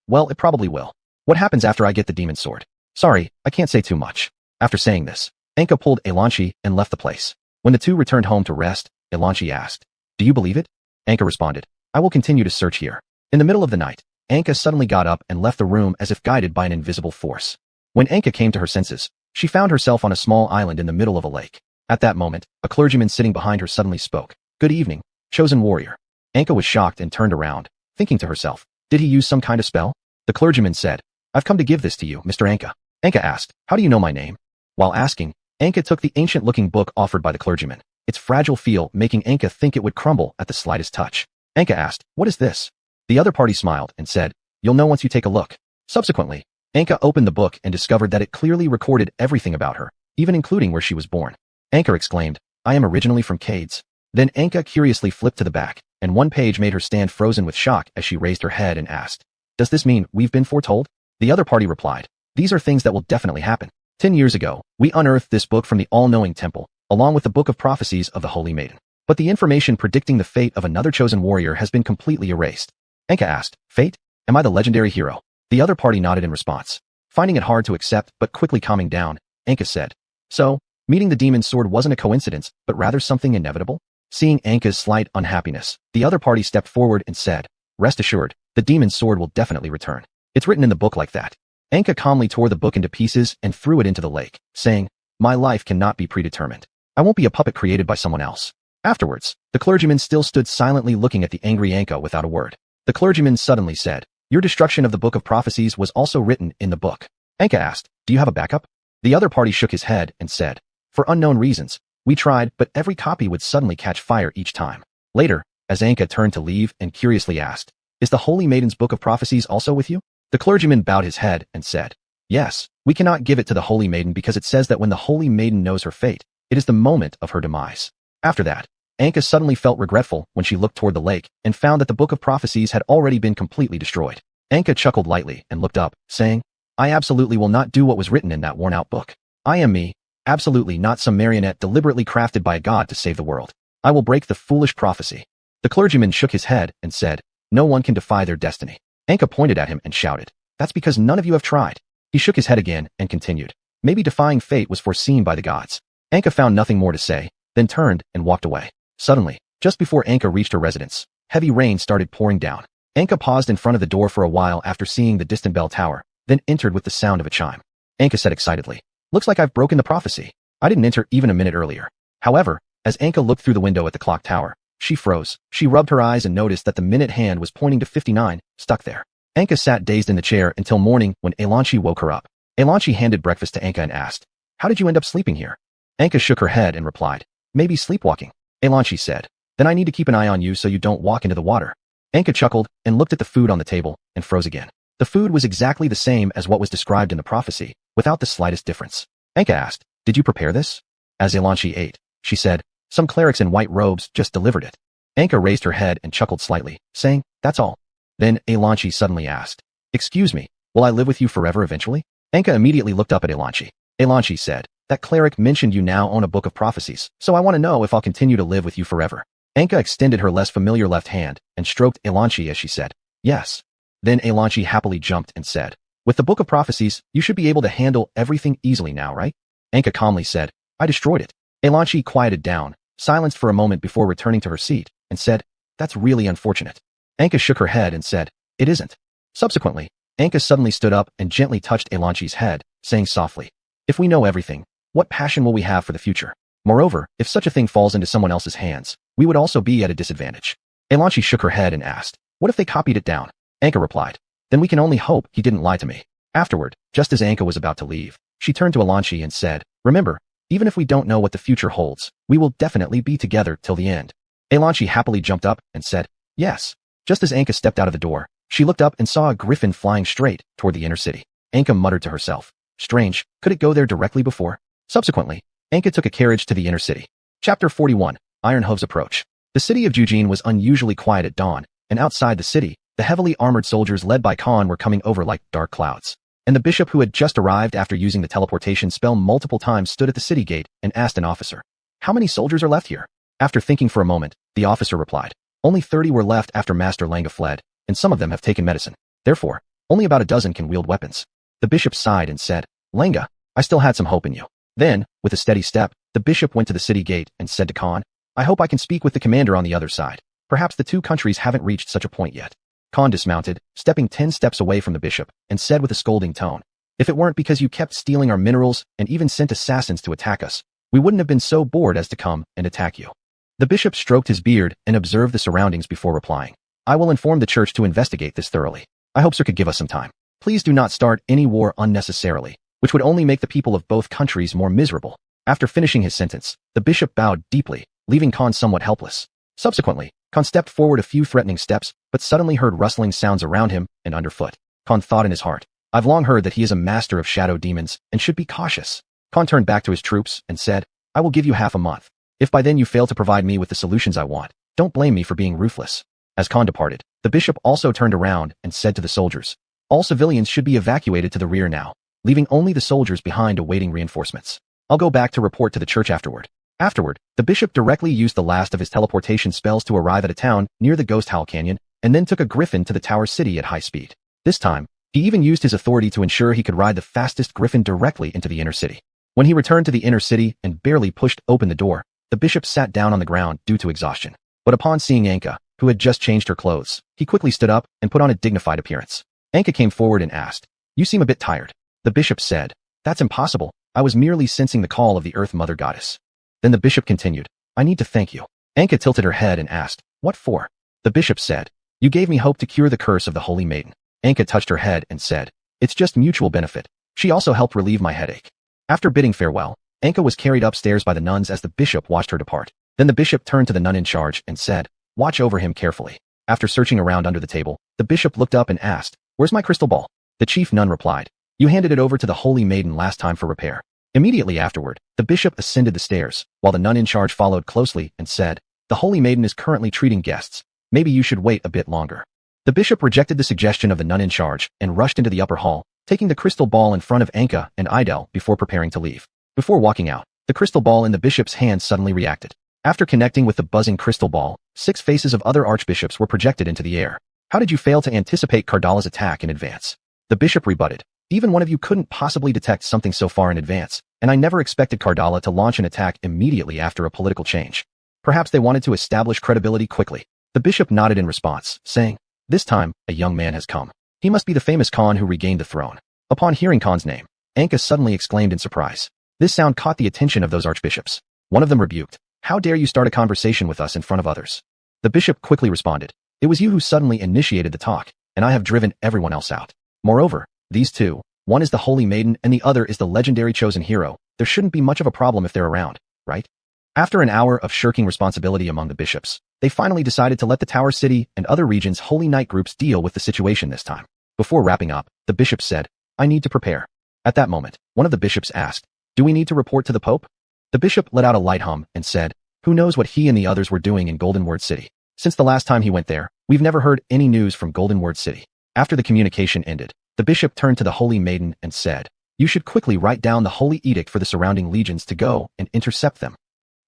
Well, it probably will. What happens after I get the demon sword? Sorry, I can't say too much. After saying this, Anka pulled Elanchi and left the place. When the two returned home to rest, Elanchi asked, do you believe it? Anka responded, I will continue to search here. In the middle of the night, Anka suddenly got up and left the room as if guided by an invisible force. When Anka came to her senses, she found herself on a small island in the middle of a lake. At that moment, a clergyman sitting behind her suddenly spoke, good evening, chosen warrior. Anka was shocked and turned around, thinking to herself, did he use some kind of spell? The clergyman said, I've come to give this to you, Mr. Anka. Anka asked, how do you know my name? While asking, Anka took the ancient-looking book offered by the clergyman, its fragile feel making Anka think it would crumble at the slightest touch. Anka asked, what is this? The other party smiled and said, you'll know once you take a look. Subsequently, Anka opened the book and discovered that it clearly recorded everything about her, even including where she was born. Anka exclaimed, I am originally from Cades. Then Anka curiously flipped to the back, and one page made her stand frozen with shock as she raised her head and asked, does this mean we've been foretold? The other party replied, these are things that will definitely happen. 10 years ago, we unearthed this book from the all-knowing temple, along with the book of prophecies of the Holy Maiden. But the information predicting the fate of another chosen warrior has been completely erased. Anka asked, fate? Am I the legendary hero? The other party nodded in response. Finding it hard to accept but quickly calming down, Anka said, so, meeting the demon's sword wasn't a coincidence, but rather something inevitable? Seeing Anka's slight unhappiness, the other party stepped forward and said, rest assured, the demon's sword will definitely return. It's written in the book like that. Anka calmly tore the book into pieces and threw it into the lake, saying, my life cannot be predetermined. I won't be a puppet created by someone else. Afterwards, the clergyman still stood silently looking at the angry Anka without a word. The clergyman suddenly said, your destruction of the book of prophecies was also written in the book. Anka asked, do you have a backup? The other party shook his head and said, for unknown reasons, we tried, but every copy would suddenly catch fire each time. Later, as Anka turned to leave and curiously asked, is the Holy Maiden's book of prophecies also with you? The clergyman bowed his head and said, yes, we cannot give it to the Holy Maiden because it says that when the Holy Maiden knows her fate, it is the moment of her demise. After that, Anka suddenly felt regretful when she looked toward the lake and found that the Book of Prophecies had already been completely destroyed. Anka chuckled lightly and looked up, saying, I absolutely will not do what was written in that worn-out book. I am me, absolutely not some marionette deliberately crafted by a god to save the world. I will break the foolish prophecy. The clergyman shook his head and said, no one can defy their destiny. Anka pointed at him and shouted, that's because none of you have tried. He shook his head again and continued, maybe defying fate was foreseen by the gods. Anka found nothing more to say, then turned and walked away. Suddenly, just before Anka reached her residence, heavy rain started pouring down. Anka paused in front of the door for a while after seeing the distant bell tower, then entered with the sound of a chime. Anka said excitedly, looks like I've broken the prophecy. I didn't enter even a minute earlier. However, as Anka looked through the window at the clock tower, she froze. She rubbed her eyes and noticed that the minute hand was pointing to 59, stuck there. Anka sat dazed in the chair until morning when Elanchi woke her up. Elanchi handed breakfast to Anka and asked, how did you end up sleeping here? Anka shook her head and replied, maybe sleepwalking. Elanchi said, then I need to keep an eye on you so you don't walk into the water. Anka chuckled and looked at the food on the table and froze again. The food was exactly the same as what was described in the prophecy, without the slightest difference. Anka asked, did you prepare this? As Elanchi ate, she said, some clerics in white robes just delivered it. Anka raised her head and chuckled slightly, saying, that's all. Then Elanchi suddenly asked, excuse me, will I live with you forever eventually? Anka immediately looked up at Elanchi. Elanchi said, that cleric mentioned you now own a book of prophecies, so I want to know if I'll continue to live with you forever. Anka extended her less familiar left hand and stroked Elanchi as she said, yes. Then Elanchi happily jumped and said, with the book of prophecies, you should be able to handle everything easily now, right? Anka calmly said, I destroyed it. Elanchi quieted down, silenced for a moment before returning to her seat, and said, that's really unfortunate. Anka shook her head and said, it isn't. Subsequently, Anka suddenly stood up and gently touched Elanchi's head, saying softly, if we know everything, what passion will we have for the future? Moreover, if such a thing falls into someone else's hands, we would also be at a disadvantage. Elanchi shook her head and asked, what if they copied it down? Anka replied, then we can only hope he didn't lie to me. Afterward, just as Anka was about to leave, she turned to Elanchi and said, remember, even if we don't know what the future holds, we will definitely be together till the end. Elanchi happily jumped up and said, yes. Just as Anka stepped out of the door, she looked up and saw a griffin flying straight toward the inner city. Anka muttered to herself, strange, could it go there directly before? Subsequently, Anka took a carriage to the inner city. Chapter 41, Ironhove's Approach. The city of Jujin was unusually quiet at dawn, and outside the city, the heavily armored soldiers led by Khan were coming over like dark clouds. And the bishop who had just arrived after using the teleportation spell multiple times stood at the city gate and asked an officer, how many soldiers are left here? After thinking for a moment, the officer replied, only 30 were left after Master Langa fled, and some of them have taken medicine. Therefore, only about a dozen can wield weapons. The bishop sighed and said, Langa, I still had some hope in you. Then, with a steady step, the bishop went to the city gate and said to Khan, I hope I can speak with the commander on the other side. Perhaps the two countries haven't reached such a point yet. Khan dismounted, stepping 10 steps away from the bishop, and said with a scolding tone, if it weren't because you kept stealing our minerals and even sent assassins to attack us, we wouldn't have been so bored as to come and attack you. The bishop stroked his beard and observed the surroundings before replying, I will inform the church to investigate this thoroughly. I hope Sir could give us some time. Please do not start any war unnecessarily, which would only make the people of both countries more miserable. After finishing his sentence, the bishop bowed deeply, leaving Khan somewhat helpless. Subsequently, Khan stepped forward a few threatening steps, but suddenly heard rustling sounds around him and underfoot. Khan thought in his heart, I've long heard that he is a master of shadow demons and should be cautious. Khan turned back to his troops and said, I will give you half a month. If by then you fail to provide me with the solutions I want, don't blame me for being ruthless. As Khan departed, the bishop also turned around and said to the soldiers, all civilians should be evacuated to the rear now, leaving only the soldiers behind awaiting reinforcements. I'll go back to report to the church afterward. Afterward, the bishop directly used the last of his teleportation spells to arrive at a town near the Ghost Howl Canyon, and then took a griffin to the Tower City at high speed. This time, he even used his authority to ensure he could ride the fastest griffin directly into the inner city. When he returned to the inner city and barely pushed open the door, the bishop sat down on the ground due to exhaustion. But upon seeing Anka, who had just changed her clothes, he quickly stood up and put on a dignified appearance. Anka came forward and asked, you seem a bit tired. The bishop said, that's impossible. I was merely sensing the call of the Earth Mother Goddess. Then the bishop continued, I need to thank you. Anka tilted her head and asked, what for? The bishop said, you gave me hope to cure the curse of the Holy Maiden. Anka touched her head and said, it's just mutual benefit. She also helped relieve my headache. After bidding farewell, Anka was carried upstairs by the nuns as the bishop watched her depart. Then the bishop turned to the nun in charge and said, watch over him carefully. After searching around under the table, the bishop looked up and asked, where's my crystal ball? The chief nun replied, you handed it over to the Holy Maiden last time for repair. Immediately afterward, the bishop ascended the stairs, while the nun in charge followed closely and said, The Holy Maiden is currently treating guests. Maybe you should wait a bit longer. The bishop rejected the suggestion of the nun in charge and rushed into the upper hall, taking the crystal ball in front of Anka and Idel before preparing to leave. Before walking out, the crystal ball in the bishop's hand suddenly reacted. After connecting with the buzzing crystal ball, 6 faces of other archbishops were projected into the air. How did you fail to anticipate Cardala's attack in advance? The bishop rebutted. Even one of you couldn't possibly detect something so far in advance, and I never expected Cardala to launch an attack immediately after a political change. Perhaps they wanted to establish credibility quickly. The bishop nodded in response, saying, "This time, a young man has come. He must be the famous Khan who regained the throne." Upon hearing Khan's name, Anka suddenly exclaimed in surprise. This sound caught the attention of those archbishops. One of them rebuked, "How dare you start a conversation with us in front of others?" The bishop quickly responded, "It was you who suddenly initiated the talk, and I have driven everyone else out. Moreover, these two, one is the Holy Maiden and the other is the legendary chosen hero. There shouldn't be much of a problem if they're around, right?" After an hour of shirking responsibility among the bishops, they finally decided to let the Tower City and other regions' Holy Knight groups deal with the situation this time. Before wrapping up, the bishop said, "I need to prepare." At that moment, one of the bishops asked, "Do we need to report to the Pope?" The bishop let out a light hum and said, "Who knows what he and the others were doing in Golden Word City? Since the last time he went there, we've never heard any news from Golden Word City." After the communication ended, the bishop turned to the Holy Maiden and said, "You should quickly write down the Holy Edict for the surrounding legions to go and intercept them."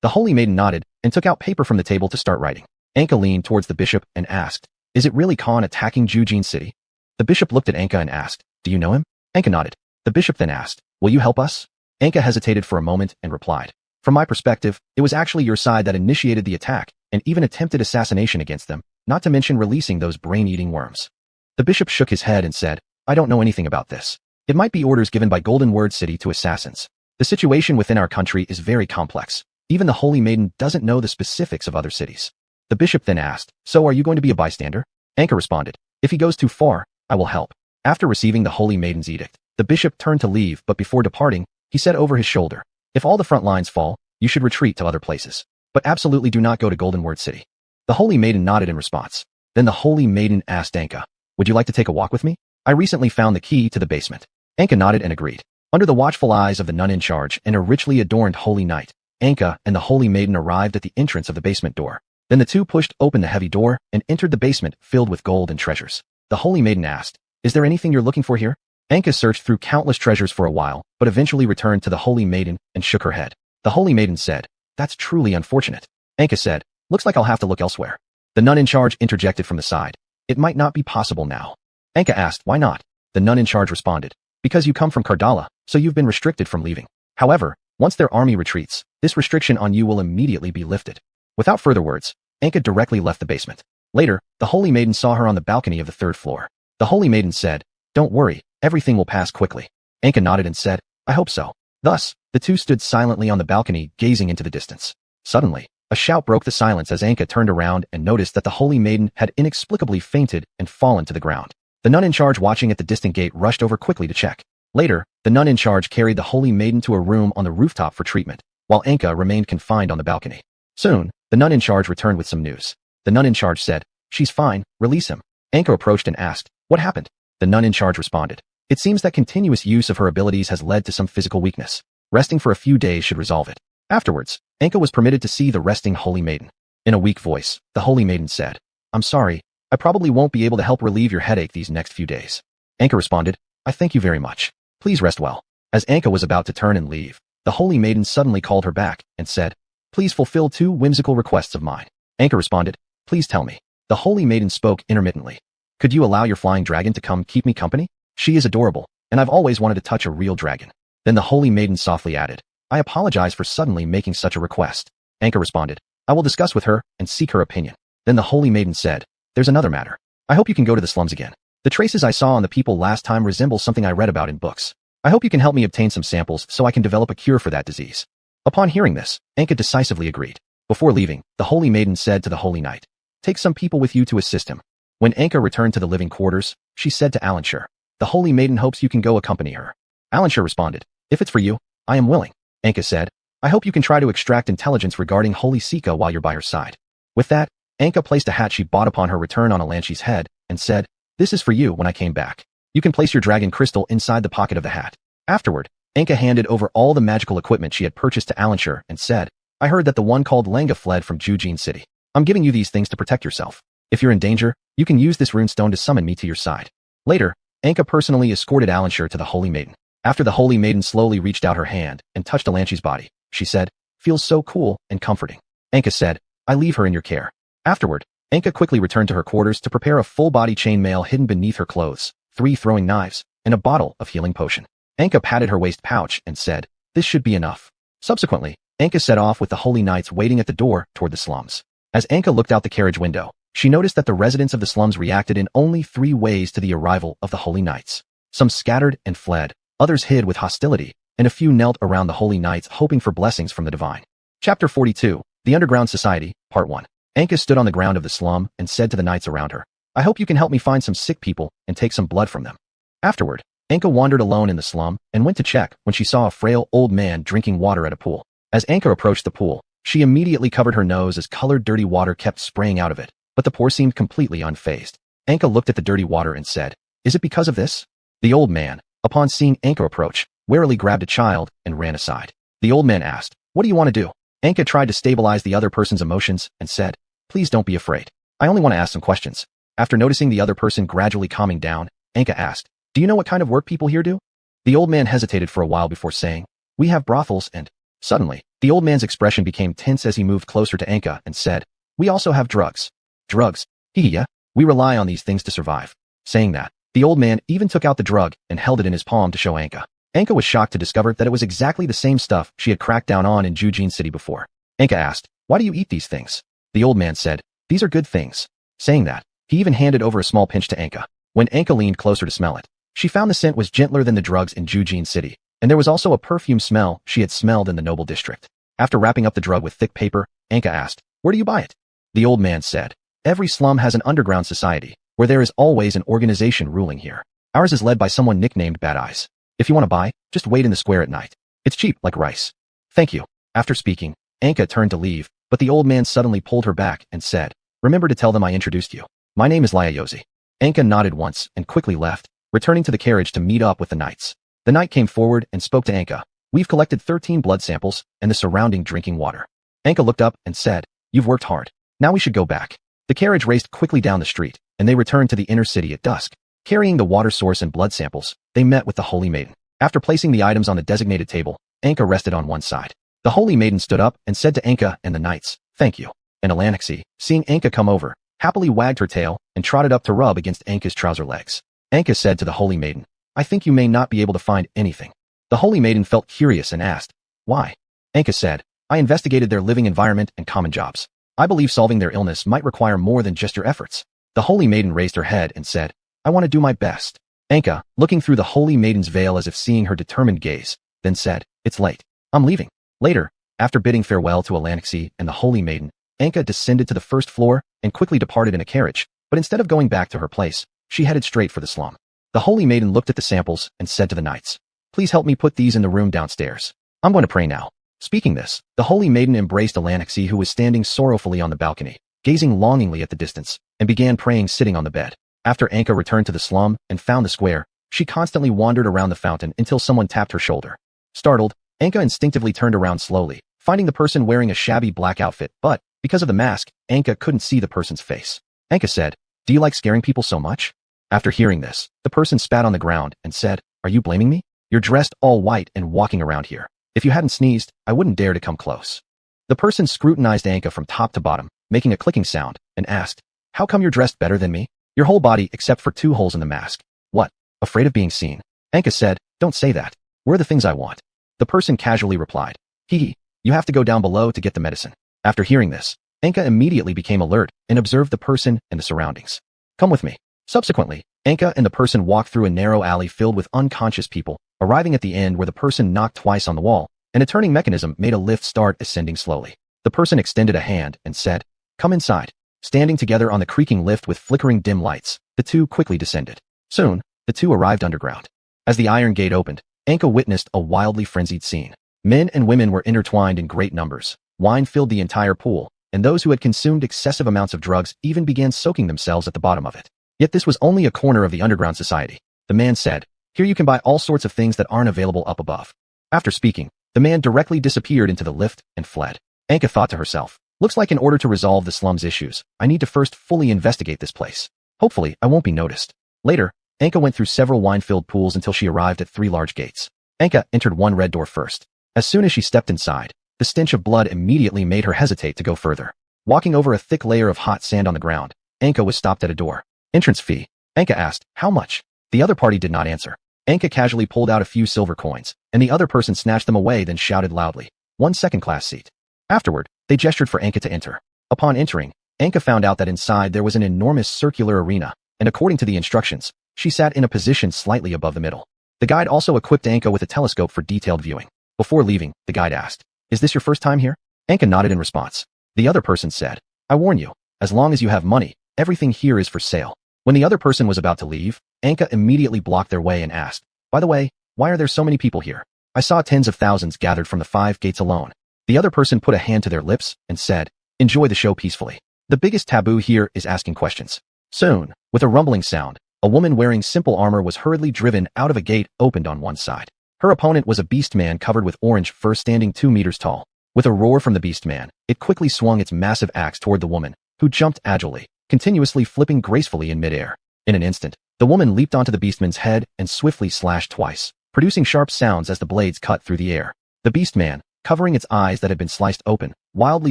The Holy Maiden nodded and took out paper from the table to start writing. Anka leaned towards the bishop and asked, "Is it really Khan attacking Jujin City?" The bishop looked at Anka and asked, "Do you know him?" Anka nodded. The bishop then asked, "Will you help us?" Anka hesitated for a moment and replied, "From my perspective, it was actually your side that initiated the attack and even attempted assassination against them, not to mention releasing those brain-eating worms." The bishop shook his head and said, "I don't know anything about this. It might be orders given by Golden Word City to assassins. The situation within our country is very complex. Even the Holy Maiden doesn't know the specifics of other cities." The bishop then asked, "So are you going to be a bystander?" Anka responded, "If he goes too far, I will help." After receiving the Holy Maiden's edict, the bishop turned to leave, but before departing, he said over his shoulder, "If all the front lines fall, you should retreat to other places. But absolutely do not go to Golden Word City." The Holy Maiden nodded in response. Then the Holy Maiden asked Anka, "Would you like to take a walk with me? I recently found the key to the basement." Anka nodded and agreed. Under the watchful eyes of the nun in charge and a richly adorned Holy Knight, Anka and the Holy Maiden arrived at the entrance of the basement door. Then the two pushed open the heavy door and entered the basement filled with gold and treasures. The Holy Maiden asked, "Is there anything you're looking for here?" Anka searched through countless treasures for a while, but eventually returned to the Holy Maiden and shook her head. The Holy Maiden said, "That's truly unfortunate." Anka said, "Looks like I'll have to look elsewhere." The nun in charge interjected from the side, "It might not be possible now." Anka asked, "Why not?" The nun in charge responded, "Because you come from Cardala, so you've been restricted from leaving. However, once their army retreats, this restriction on you will immediately be lifted." Without further words, Anka directly left the basement. Later, the Holy Maiden saw her on the balcony of the 3rd floor. The Holy Maiden said, "Don't worry, everything will pass quickly." Anka nodded and said, "I hope so." Thus, the two stood silently on the balcony, gazing into the distance. Suddenly, a shout broke the silence as Anka turned around and noticed that the Holy Maiden had inexplicably fainted and fallen to the ground. The nun in charge watching at the distant gate rushed over quickly to check. Later, the nun in charge carried the Holy Maiden to a room on the rooftop for treatment, while Anka remained confined on the balcony. Soon, the nun in charge returned with some news. The nun in charge said, "She's fine, release him." Anka approached and asked, "What happened?" The nun in charge responded, "It seems that continuous use of her abilities has led to some physical weakness. Resting for a few days should resolve it." Afterwards, Anka was permitted to see the resting Holy Maiden. In a weak voice, the Holy Maiden said, "I'm sorry, I probably won't be able to help relieve your headache these next few days." Anka responded, "I thank you very much. Please rest well." As Anka was about to turn and leave, the Holy Maiden suddenly called her back and said, "Please fulfill 2 whimsical requests of mine." Anka responded, "Please tell me." The Holy Maiden spoke intermittently. "Could you allow your flying dragon to come keep me company? She is adorable, and I've always wanted to touch a real dragon." Then the Holy Maiden softly added, "I apologize for suddenly making such a request." Anka responded, "I will discuss with her and seek her opinion." Then the Holy Maiden said, "There's another matter. I hope you can go to the slums again. The traces I saw on the people last time resemble something I read about in books. I hope you can help me obtain some samples so I can develop a cure for that disease." Upon hearing this, Anka decisively agreed. Before leaving, the Holy Maiden said to the Holy Knight, "Take some people with you to assist him." When Anka returned to the living quarters, she said to Alanshire, "The Holy Maiden hopes you can go accompany her." Alanshire responded, "If it's for you, I am willing." Anka said, "I hope you can try to extract intelligence regarding Holy Sika while you're by her side." With that, Anka placed a hat she bought upon her return on Alanshi's head and said, "This is for you when I came back. You can place your dragon crystal inside the pocket of the hat." Afterward, Anka handed over all the magical equipment she had purchased to Alanshire and said, I heard that the one called Lenga fled from Xiuxian City. I'm giving you these things to protect yourself. If you're in danger, you can use this runestone to summon me to your side." Later, Anka personally escorted Alanshir to the Holy Maiden. After the Holy Maiden slowly reached out her hand and touched Alanchi's body, she said, "Feels so cool and comforting." Anka said, "I leave her in your care." Afterward, Anka quickly returned to her quarters to prepare a full-body chainmail hidden beneath her clothes, 3 throwing knives, and a bottle of healing potion. Anka patted her waist pouch and said, "This should be enough." Subsequently, Anka set off with the Holy Knights waiting at the door toward the slums. As Anka looked out the carriage window, she noticed that the residents of the slums reacted in only 3 ways to the arrival of the Holy Knights. Some scattered and fled, others hid with hostility, and a few knelt around the Holy Knights hoping for blessings from the divine. Chapter 42, The Underground Society, Part 1. Anka stood on the ground of the slum and said to the knights around her, "I hope you can help me find some sick people and take some blood from them." Afterward, Anka wandered alone in the slum and went to check when she saw a frail old man drinking water at a pool. As Anka approached the pool, she immediately covered her nose as colored dirty water kept spraying out of it, but the poor seemed completely unfazed. Anka looked at the dirty water and said, "Is it because of this?" The old man, upon seeing Anka approach, warily grabbed a child and ran aside. The old man asked, "What do you want to do?" Anka tried to stabilize the other person's emotions and said, "Please don't be afraid. I only want to ask some questions." After noticing the other person gradually calming down, Anka asked, "Do you know what kind of work people here do?" The old man hesitated for a while before saying, "We have brothels and..." Suddenly, the old man's expression became tense as he moved closer to Anka and said, "We also have drugs." "Drugs? Yeah, we rely on these things to survive." Saying that, the old man even took out the drug and held it in his palm to show Anka. Anka was shocked to discover that it was exactly the same stuff she had cracked down on in Xiuxian City before. Anka asked, "Why do you eat these things?" The old man said, "These are good things." Saying that, he even handed over a small pinch to Anka. When Anka leaned closer to smell it, she found the scent was gentler than the drugs in Xiuxian City, and there was also a perfume smell she had smelled in the noble district. After wrapping up the drug with thick paper, Anka asked, "Where do you buy it?" The old man said, "Every slum has an underground society, where there is always an organization ruling here. Ours is led by someone nicknamed Bad Eyes. If you want to buy, just wait in the square at night. It's cheap like rice." "Thank you." After speaking, Anka turned to leave, but the old man suddenly pulled her back and said, "Remember to tell them I introduced you. My name is Lyayozi." Anka nodded once and quickly left, returning to the carriage to meet up with the knights. The knight came forward and spoke to Anka. "We've collected 13 blood samples and the surrounding drinking water." Anka looked up and said, "You've worked hard. Now we should go back." The carriage raced quickly down the street, and they returned to the inner city at dusk. Carrying the water source and blood samples, they met with the Holy Maiden. After placing the items on the designated table, Anka rested on one side. The Holy Maiden stood up and said to Anka and the knights, "Thank you." And Alanixi, seeing Anka come over, happily wagged her tail and trotted up to rub against Anka's trouser legs. Anka said to the Holy Maiden, "I think you may not be able to find anything." The Holy Maiden felt curious and asked, "Why?" Anka said, "I investigated their living environment and common jobs. I believe solving their illness might require more than just your efforts." The Holy Maiden raised her head and said, "I want to do my best." Anka, looking through the Holy Maiden's veil as if seeing her determined gaze, then said, "It's late. I'm leaving." Later, after bidding farewell to Alanixi and the Holy Maiden, Anka descended to the first floor and quickly departed in a carriage, but instead of going back to her place, she headed straight for the slum. The Holy Maiden looked at the samples and said to the knights, "Please help me put these in the room downstairs. I'm going to pray now." Speaking this, the Holy Maiden embraced Alanixi, who was standing sorrowfully on the balcony, gazing longingly at the distance, and began praying sitting on the bed. After Anka returned to the slum and found the square, she constantly wandered around the fountain until someone tapped her shoulder. Startled, Anka instinctively turned around slowly, finding the person wearing a shabby black outfit, but, because of the mask, Anka couldn't see the person's face. Anka said, "Do you like scaring people so much?" After hearing this, the person spat on the ground and said, "Are you blaming me? You're dressed all white and walking around here. If you hadn't sneezed, I wouldn't dare to come close." The person scrutinized Anka from top to bottom, making a clicking sound, and asked, "How come you're dressed better than me? Your whole body except for 2 holes in the mask. What? Afraid of being seen?" Anka said, "Don't say that. Where are the things I want?" The person casually replied, "Hee, you have to go down below to get the medicine." After hearing this, Anka immediately became alert and observed the person and the surroundings. "Come with me." Subsequently, Anka and the person walked through a narrow alley filled with unconscious people, arriving at the end where the person knocked twice on the wall, and a turning mechanism made a lift start ascending slowly. The person extended a hand and said, "Come inside." Standing together on the creaking lift with flickering dim lights, the two quickly descended. Soon, the two arrived underground. As the iron gate opened, Anka witnessed a wildly frenzied scene. Men and women were intertwined in great numbers. Wine filled the entire pool, and those who had consumed excessive amounts of drugs even began soaking themselves at the bottom of it. Yet this was only a corner of the underground society. The man said, "Here you can buy all sorts of things that aren't available up above." After speaking, the man directly disappeared into the lift and fled. Anka thought to herself. Looks like in order to resolve the slum's issues, I need to first fully investigate this place. Hopefully, I won't be noticed. Later, Anka went through several wine-filled pools until she arrived at 3 large gates. Anka entered one red door first. As soon as she stepped inside, the stench of blood immediately made her hesitate to go further. Walking over a thick layer of hot sand on the ground, Anka was stopped at a door. Entrance fee. Anka asked, how much? The other party did not answer. Anka casually pulled out a few silver coins, and the other person snatched them away then shouted loudly, 1 second-class seat. Afterward, they gestured for Anka to enter. Upon entering, Anka found out that inside there was an enormous circular arena, and according to the instructions, she sat in a position slightly above the middle. The guide also equipped Anka with a telescope for detailed viewing. Before leaving, the guide asked, is this your first time here? Anka nodded in response. The other person said, I warn you, as long as you have money, everything here is for sale. When the other person was about to leave, Anka immediately blocked their way and asked, by the way, why are there so many people here? I saw tens of thousands gathered from the 5 gates alone. The other person put a hand to their lips and said, enjoy the show peacefully. The biggest taboo here is asking questions. Soon, with a rumbling sound, a woman wearing simple armor was hurriedly driven out of a gate opened on one side. Her opponent was a beast man covered with orange fur standing 2 meters tall. With a roar from the beast man, it quickly swung its massive axe toward the woman, who jumped agilely, continuously flipping gracefully in midair. In an instant, the woman leaped onto the beastman's head and swiftly slashed twice, producing sharp sounds as the blades cut through the air. The beast man, covering its eyes that had been sliced open, wildly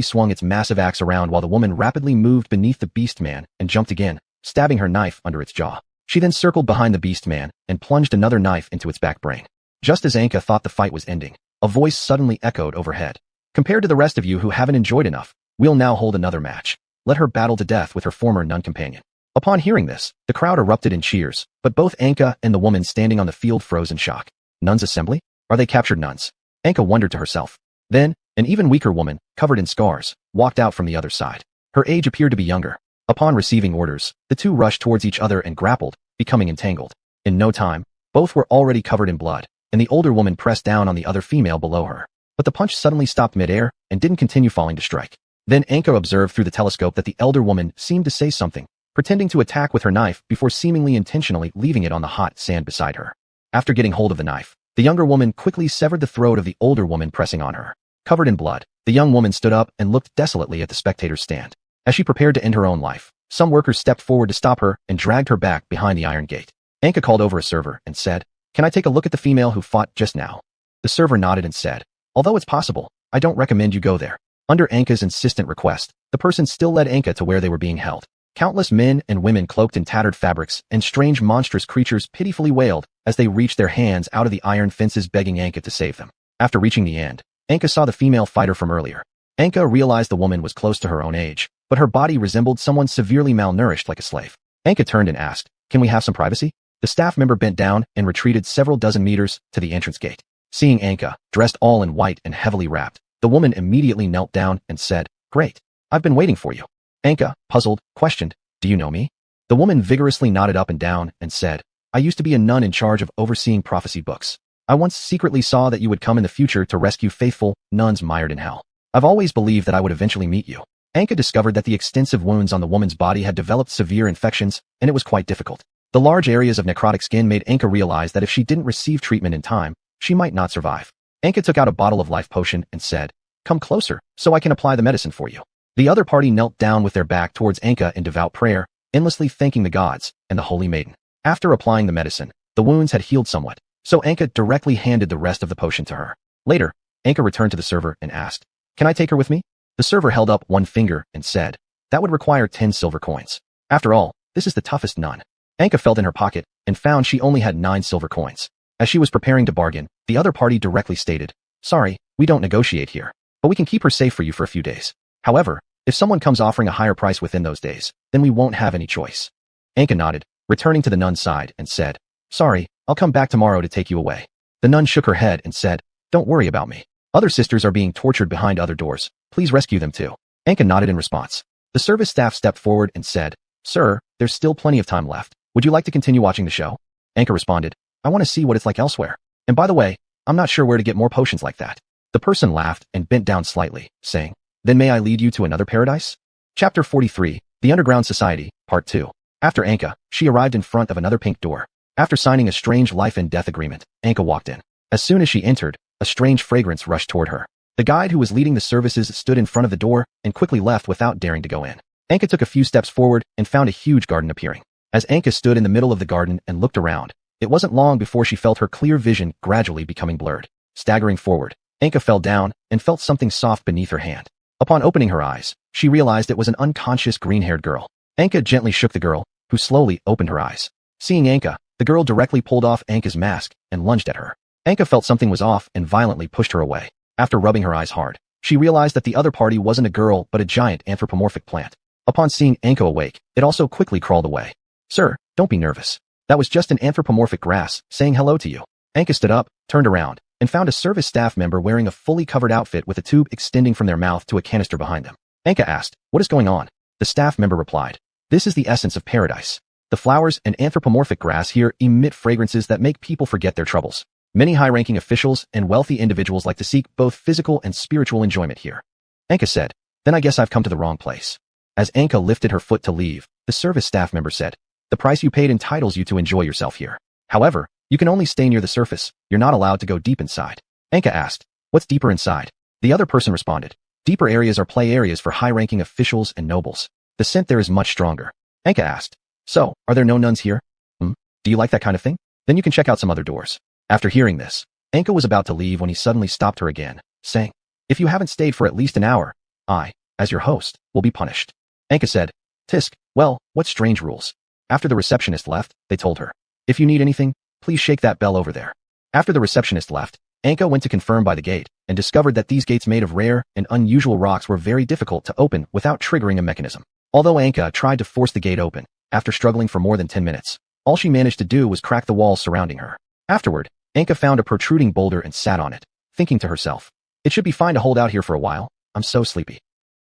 swung its massive axe around while the woman rapidly moved beneath the beast man and jumped again, stabbing her knife under its jaw. She then circled behind the beast man and plunged another knife into its back brain. Just as Anka thought the fight was ending, a voice suddenly echoed overhead. Compared to the rest of you who haven't enjoyed enough, we'll now hold another match. Let her battle to death with her former nun companion. Upon hearing this, the crowd erupted in cheers, but both Anka and the woman standing on the field froze in shock. Nuns assembly? Are they captured nuns? Anka wondered to herself. Then, an even weaker woman, covered in scars, walked out from the other side. Her age appeared to be younger. Upon receiving orders, the two rushed towards each other and grappled, becoming entangled. In no time, both were already covered in blood, and the older woman pressed down on the other female below her. But the punch suddenly stopped midair and didn't continue falling to strike. Then Anka observed through the telescope that the elder woman seemed to say something, pretending to attack with her knife before seemingly intentionally leaving it on the hot sand beside her. After getting hold of the knife, the younger woman quickly severed the throat of the older woman pressing on her. Covered in blood, the young woman stood up and looked desolately at the spectators' stand. As she prepared to end her own life, some workers stepped forward to stop her and dragged her back behind the iron gate. Anka called over a server and said, "Can I take a look at the female who fought just now?" The server nodded and said, "Although it's possible, I don't recommend you go there." Under Anka's insistent request, the person still led Anka to where they were being held. Countless men and women cloaked in tattered fabrics and strange monstrous creatures pitifully wailed as they reached their hands out of the iron fences begging Anka to save them. After reaching the end, Anka saw the female fighter from earlier. Anka realized the woman was close to her own age, but her body resembled someone severely malnourished like a slave. Anka turned and asked, "Can we have some privacy?" The staff member bent down and retreated several dozen meters to the entrance gate. Seeing Anka, dressed all in white and heavily wrapped, the woman immediately knelt down and said, "Great. I've been waiting for you." Anka, puzzled, questioned, "Do you know me?" The woman vigorously nodded up and down and said, "I used to be a nun in charge of overseeing prophecy books. I once secretly saw that you would come in the future to rescue faithful nuns mired in hell. I've always believed that I would eventually meet you." Anka discovered that the extensive wounds on the woman's body had developed severe infections, and it was quite difficult. The large areas of necrotic skin made Anka realize that if she didn't receive treatment in time, she might not survive. Anka took out a bottle of life potion and said, "Come closer, so I can apply the medicine for you." The other party knelt down with their back towards Anka in devout prayer, endlessly thanking the gods and the holy maiden. After applying the medicine, the wounds had healed somewhat, so Anka directly handed the rest of the potion to her. Later, Anka returned to the server and asked, "Can I take her with me?" The server held up one finger and said, "That would require 10 silver coins. After all, this is the toughest nun." Anka felt in her pocket and found she only had 9 silver coins. As she was preparing to bargain, the other party directly stated, "Sorry, we don't negotiate here, but we can keep her safe for you for a few days. However, if someone comes offering a higher price within those days, then we won't have any choice." Anka nodded, returning to the nun's side and said, "Sorry, I'll come back tomorrow to take you away." The nun shook her head and said, "Don't worry about me. Other sisters are being tortured behind other doors. Please rescue them too." Anka nodded in response. The service staff stepped forward and said, "Sir, there's still plenty of time left. Would you like to continue watching the show?" Anka responded, "I want to see what it's like elsewhere. And by the way, I'm not sure where to get more potions like that." The person laughed and bent down slightly, saying, "Then may I lead you to another paradise?" Chapter 43, The Underground Society, Part 2. After Anka, she arrived in front of another pink door. After signing a strange life and death agreement, Anka walked in. As soon as she entered, a strange fragrance rushed toward her. The guide who was leading the services stood in front of the door and quickly left without daring to go in. Anka took a few steps forward and found a huge garden appearing. As Anka stood in the middle of the garden and looked around, it wasn't long before she felt her clear vision gradually becoming blurred. Staggering forward, Anka fell down and felt something soft beneath her hand. Upon opening her eyes, she realized it was an unconscious green-haired girl. Anka gently shook the girl, who slowly opened her eyes. Seeing Anka, the girl directly pulled off Anka's mask and lunged at her. Anka felt something was off and violently pushed her away. After rubbing her eyes hard, she realized that the other party wasn't a girl but a giant anthropomorphic plant. Upon seeing Anka awake, it also quickly crawled away. "Sir, don't be nervous. That was just an anthropomorphic grass saying hello to you." Anka stood up, turned around, and found a service staff member wearing a fully covered outfit with a tube extending from their mouth to a canister behind them. Anka asked, "What is going on?" The staff member replied, "This is the essence of paradise. The flowers and anthropomorphic grass here emit fragrances that make people forget their troubles. Many high-ranking officials and wealthy individuals like to seek both physical and spiritual enjoyment here." Anka said, "Then I guess I've come to the wrong place." As Anka lifted her foot to leave, the service staff member said, "The price you paid entitles you to enjoy yourself here. However, you can only stay near the surface. You're not allowed to go deep inside." Anka asked, "What's deeper inside?" The other person responded, "Deeper areas are play areas for high-ranking officials and nobles. The scent there is much stronger." Anka asked, "So, are there no nuns here? Do you like that kind of thing? Then you can check out some other doors." After hearing this, Anka was about to leave when he suddenly stopped her again, saying, "If you haven't stayed for at least an hour, I, as your host, will be punished." Anka said, "Tisk, well, what strange rules." After the receptionist left, they told her, "If you need anything, please shake that bell over there." After the receptionist left, Anka went to confirm by the gate and discovered that these gates made of rare and unusual rocks were very difficult to open without triggering a mechanism. Although Anka tried to force the gate open, after struggling for more than 10 minutes, all she managed to do was crack the walls surrounding her. Afterward, Anka found a protruding boulder and sat on it, thinking to herself, "It should be fine to hold out here for a while. I'm so sleepy."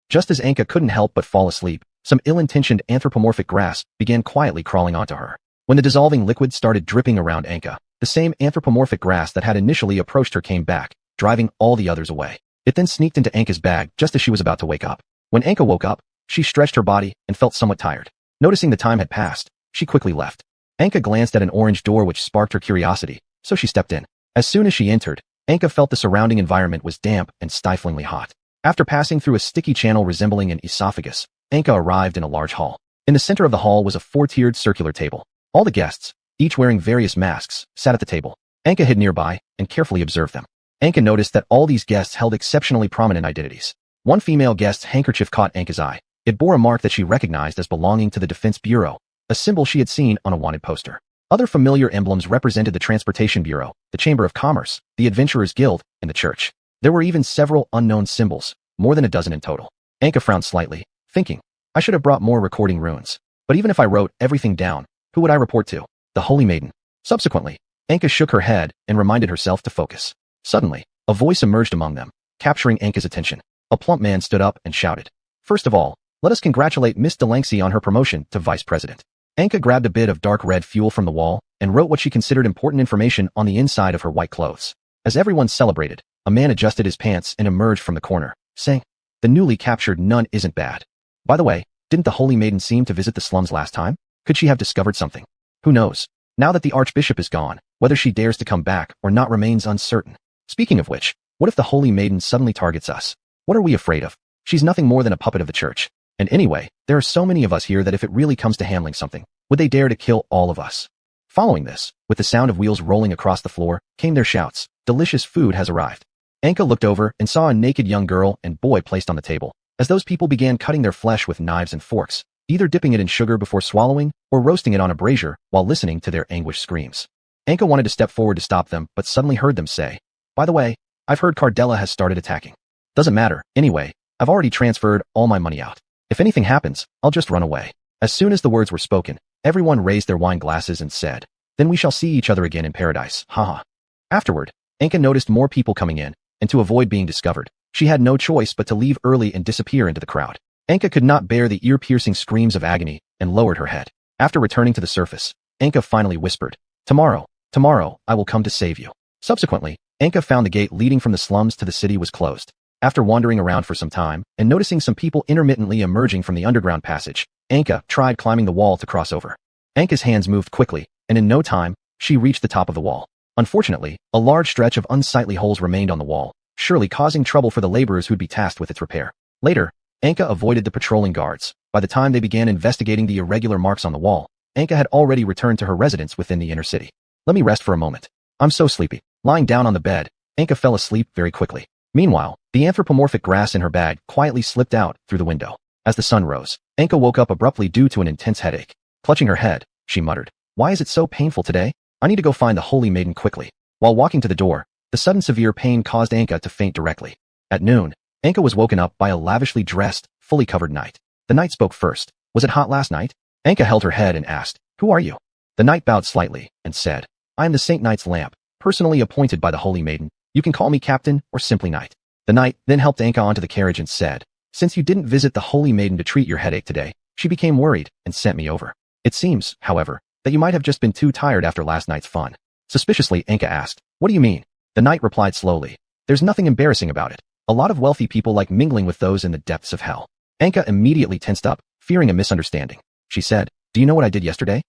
Just as Anka couldn't help but fall asleep, some ill-intentioned anthropomorphic grass began quietly crawling onto her. When the dissolving liquid started dripping around Anka, the same anthropomorphic grass that had initially approached her came back, driving all the others away. It then sneaked into Anka's bag just as she was about to wake up. When Anka woke up, she stretched her body and felt somewhat tired. Noticing the time had passed, she quickly left. Anka glanced at an orange door which sparked her curiosity, so she stepped in. As soon as she entered, Anka felt the surrounding environment was damp and stiflingly hot. After passing through a sticky channel resembling an esophagus, Anka arrived in a large hall. In the center of the hall was a four-tiered circular table. All the guests, each wearing various masks, sat at the table. Anka hid nearby and carefully observed them. Anka noticed that all these guests held exceptionally prominent identities. One female guest's handkerchief caught Anka's eye. It bore a mark that she recognized as belonging to the Defense Bureau, a symbol she had seen on a wanted poster. Other familiar emblems represented the Transportation Bureau, the Chamber of Commerce, the Adventurers Guild, and the Church. There were even several unknown symbols, more than a dozen in total. Anka frowned slightly, thinking, "I should have brought more recording runes. But even if I wrote everything down, who would I report to? The Holy Maiden." Subsequently, Anka shook her head and reminded herself to focus. Suddenly, a voice emerged among them, capturing Anka's attention. A plump man stood up and shouted, "First of all, let us congratulate Miss Delancey on her promotion to Vice President." Anka grabbed a bit of dark red fuel from the wall and wrote what she considered important information on the inside of her white clothes. As everyone celebrated, a man adjusted his pants and emerged from the corner, saying, "The newly captured nun isn't bad. By the way, didn't the Holy Maiden seem to visit the slums last time? Could she have discovered something? Who knows? Now that the Archbishop is gone, whether she dares to come back or not remains uncertain. Speaking of which, what if the Holy Maiden suddenly targets us? What are we afraid of? She's nothing more than a puppet of the church. And anyway, there are so many of us here that if it really comes to handling something, would they dare to kill all of us?" Following this, with the sound of wheels rolling across the floor, came their shouts, "Delicious food has arrived." Anka looked over and saw a naked young girl and boy placed on the table, as those people began cutting their flesh with knives and forks, either dipping it in sugar before swallowing or roasting it on a brazier while listening to their anguished screams. Anka wanted to step forward to stop them but suddenly heard them say, "By the way, I've heard Cardella has started attacking. Doesn't matter, anyway, I've already transferred all my money out. If anything happens, I'll just run away." As soon as the words were spoken, everyone raised their wine glasses and said, "Then we shall see each other again in paradise, haha." Afterward, Anka noticed more people coming in, and to avoid being discovered, she had no choice but to leave early and disappear into the crowd. Anka could not bear the ear-piercing screams of agony and lowered her head. After returning to the surface, Anka finally whispered, "Tomorrow, I will come to save you." Subsequently, Anka found the gate leading from the slums to the city was closed. After wandering around for some time and noticing some people intermittently emerging from the underground passage, Anka tried climbing the wall to cross over. Anka's hands moved quickly, and in no time, she reached the top of the wall. Unfortunately, a large stretch of unsightly holes remained on the wall, surely causing trouble for the laborers who'd be tasked with its repair. Later, Anka avoided the patrolling guards. By the time they began investigating the irregular marks on the wall, Anka had already returned to her residence within the inner city. Let me rest for a moment. I'm so sleepy. Lying down on the bed, Anka fell asleep very quickly. Meanwhile, the anthropomorphic grass in her bag quietly slipped out through the window. As the sun rose, Anka woke up abruptly due to an intense headache. Clutching her head, she muttered, "Why is it so painful today? I need to go find the Holy Maiden quickly." While walking to the door, the sudden severe pain caused Anka to faint directly. At noon, Anka was woken up by a lavishly dressed, fully covered knight. The knight spoke first. "Was it hot last night?" Anka held her head and asked, "Who are you?" The knight bowed slightly and said, "I am the Saint Knight's lamp, personally appointed by the Holy Maiden. You can call me Captain or simply Knight." The knight then helped Anka onto the carriage and said, "Since you didn't visit the Holy Maiden to treat your headache today, she became worried and sent me over. It seems, however, that you might have just been too tired after last night's fun." Suspiciously, Anka asked, "What do you mean?" The knight replied slowly, "There's nothing embarrassing about it. A lot of wealthy people like mingling with those in the depths of hell." Anka immediately tensed up, fearing a misunderstanding. She said, "Do you know what I did yesterday?"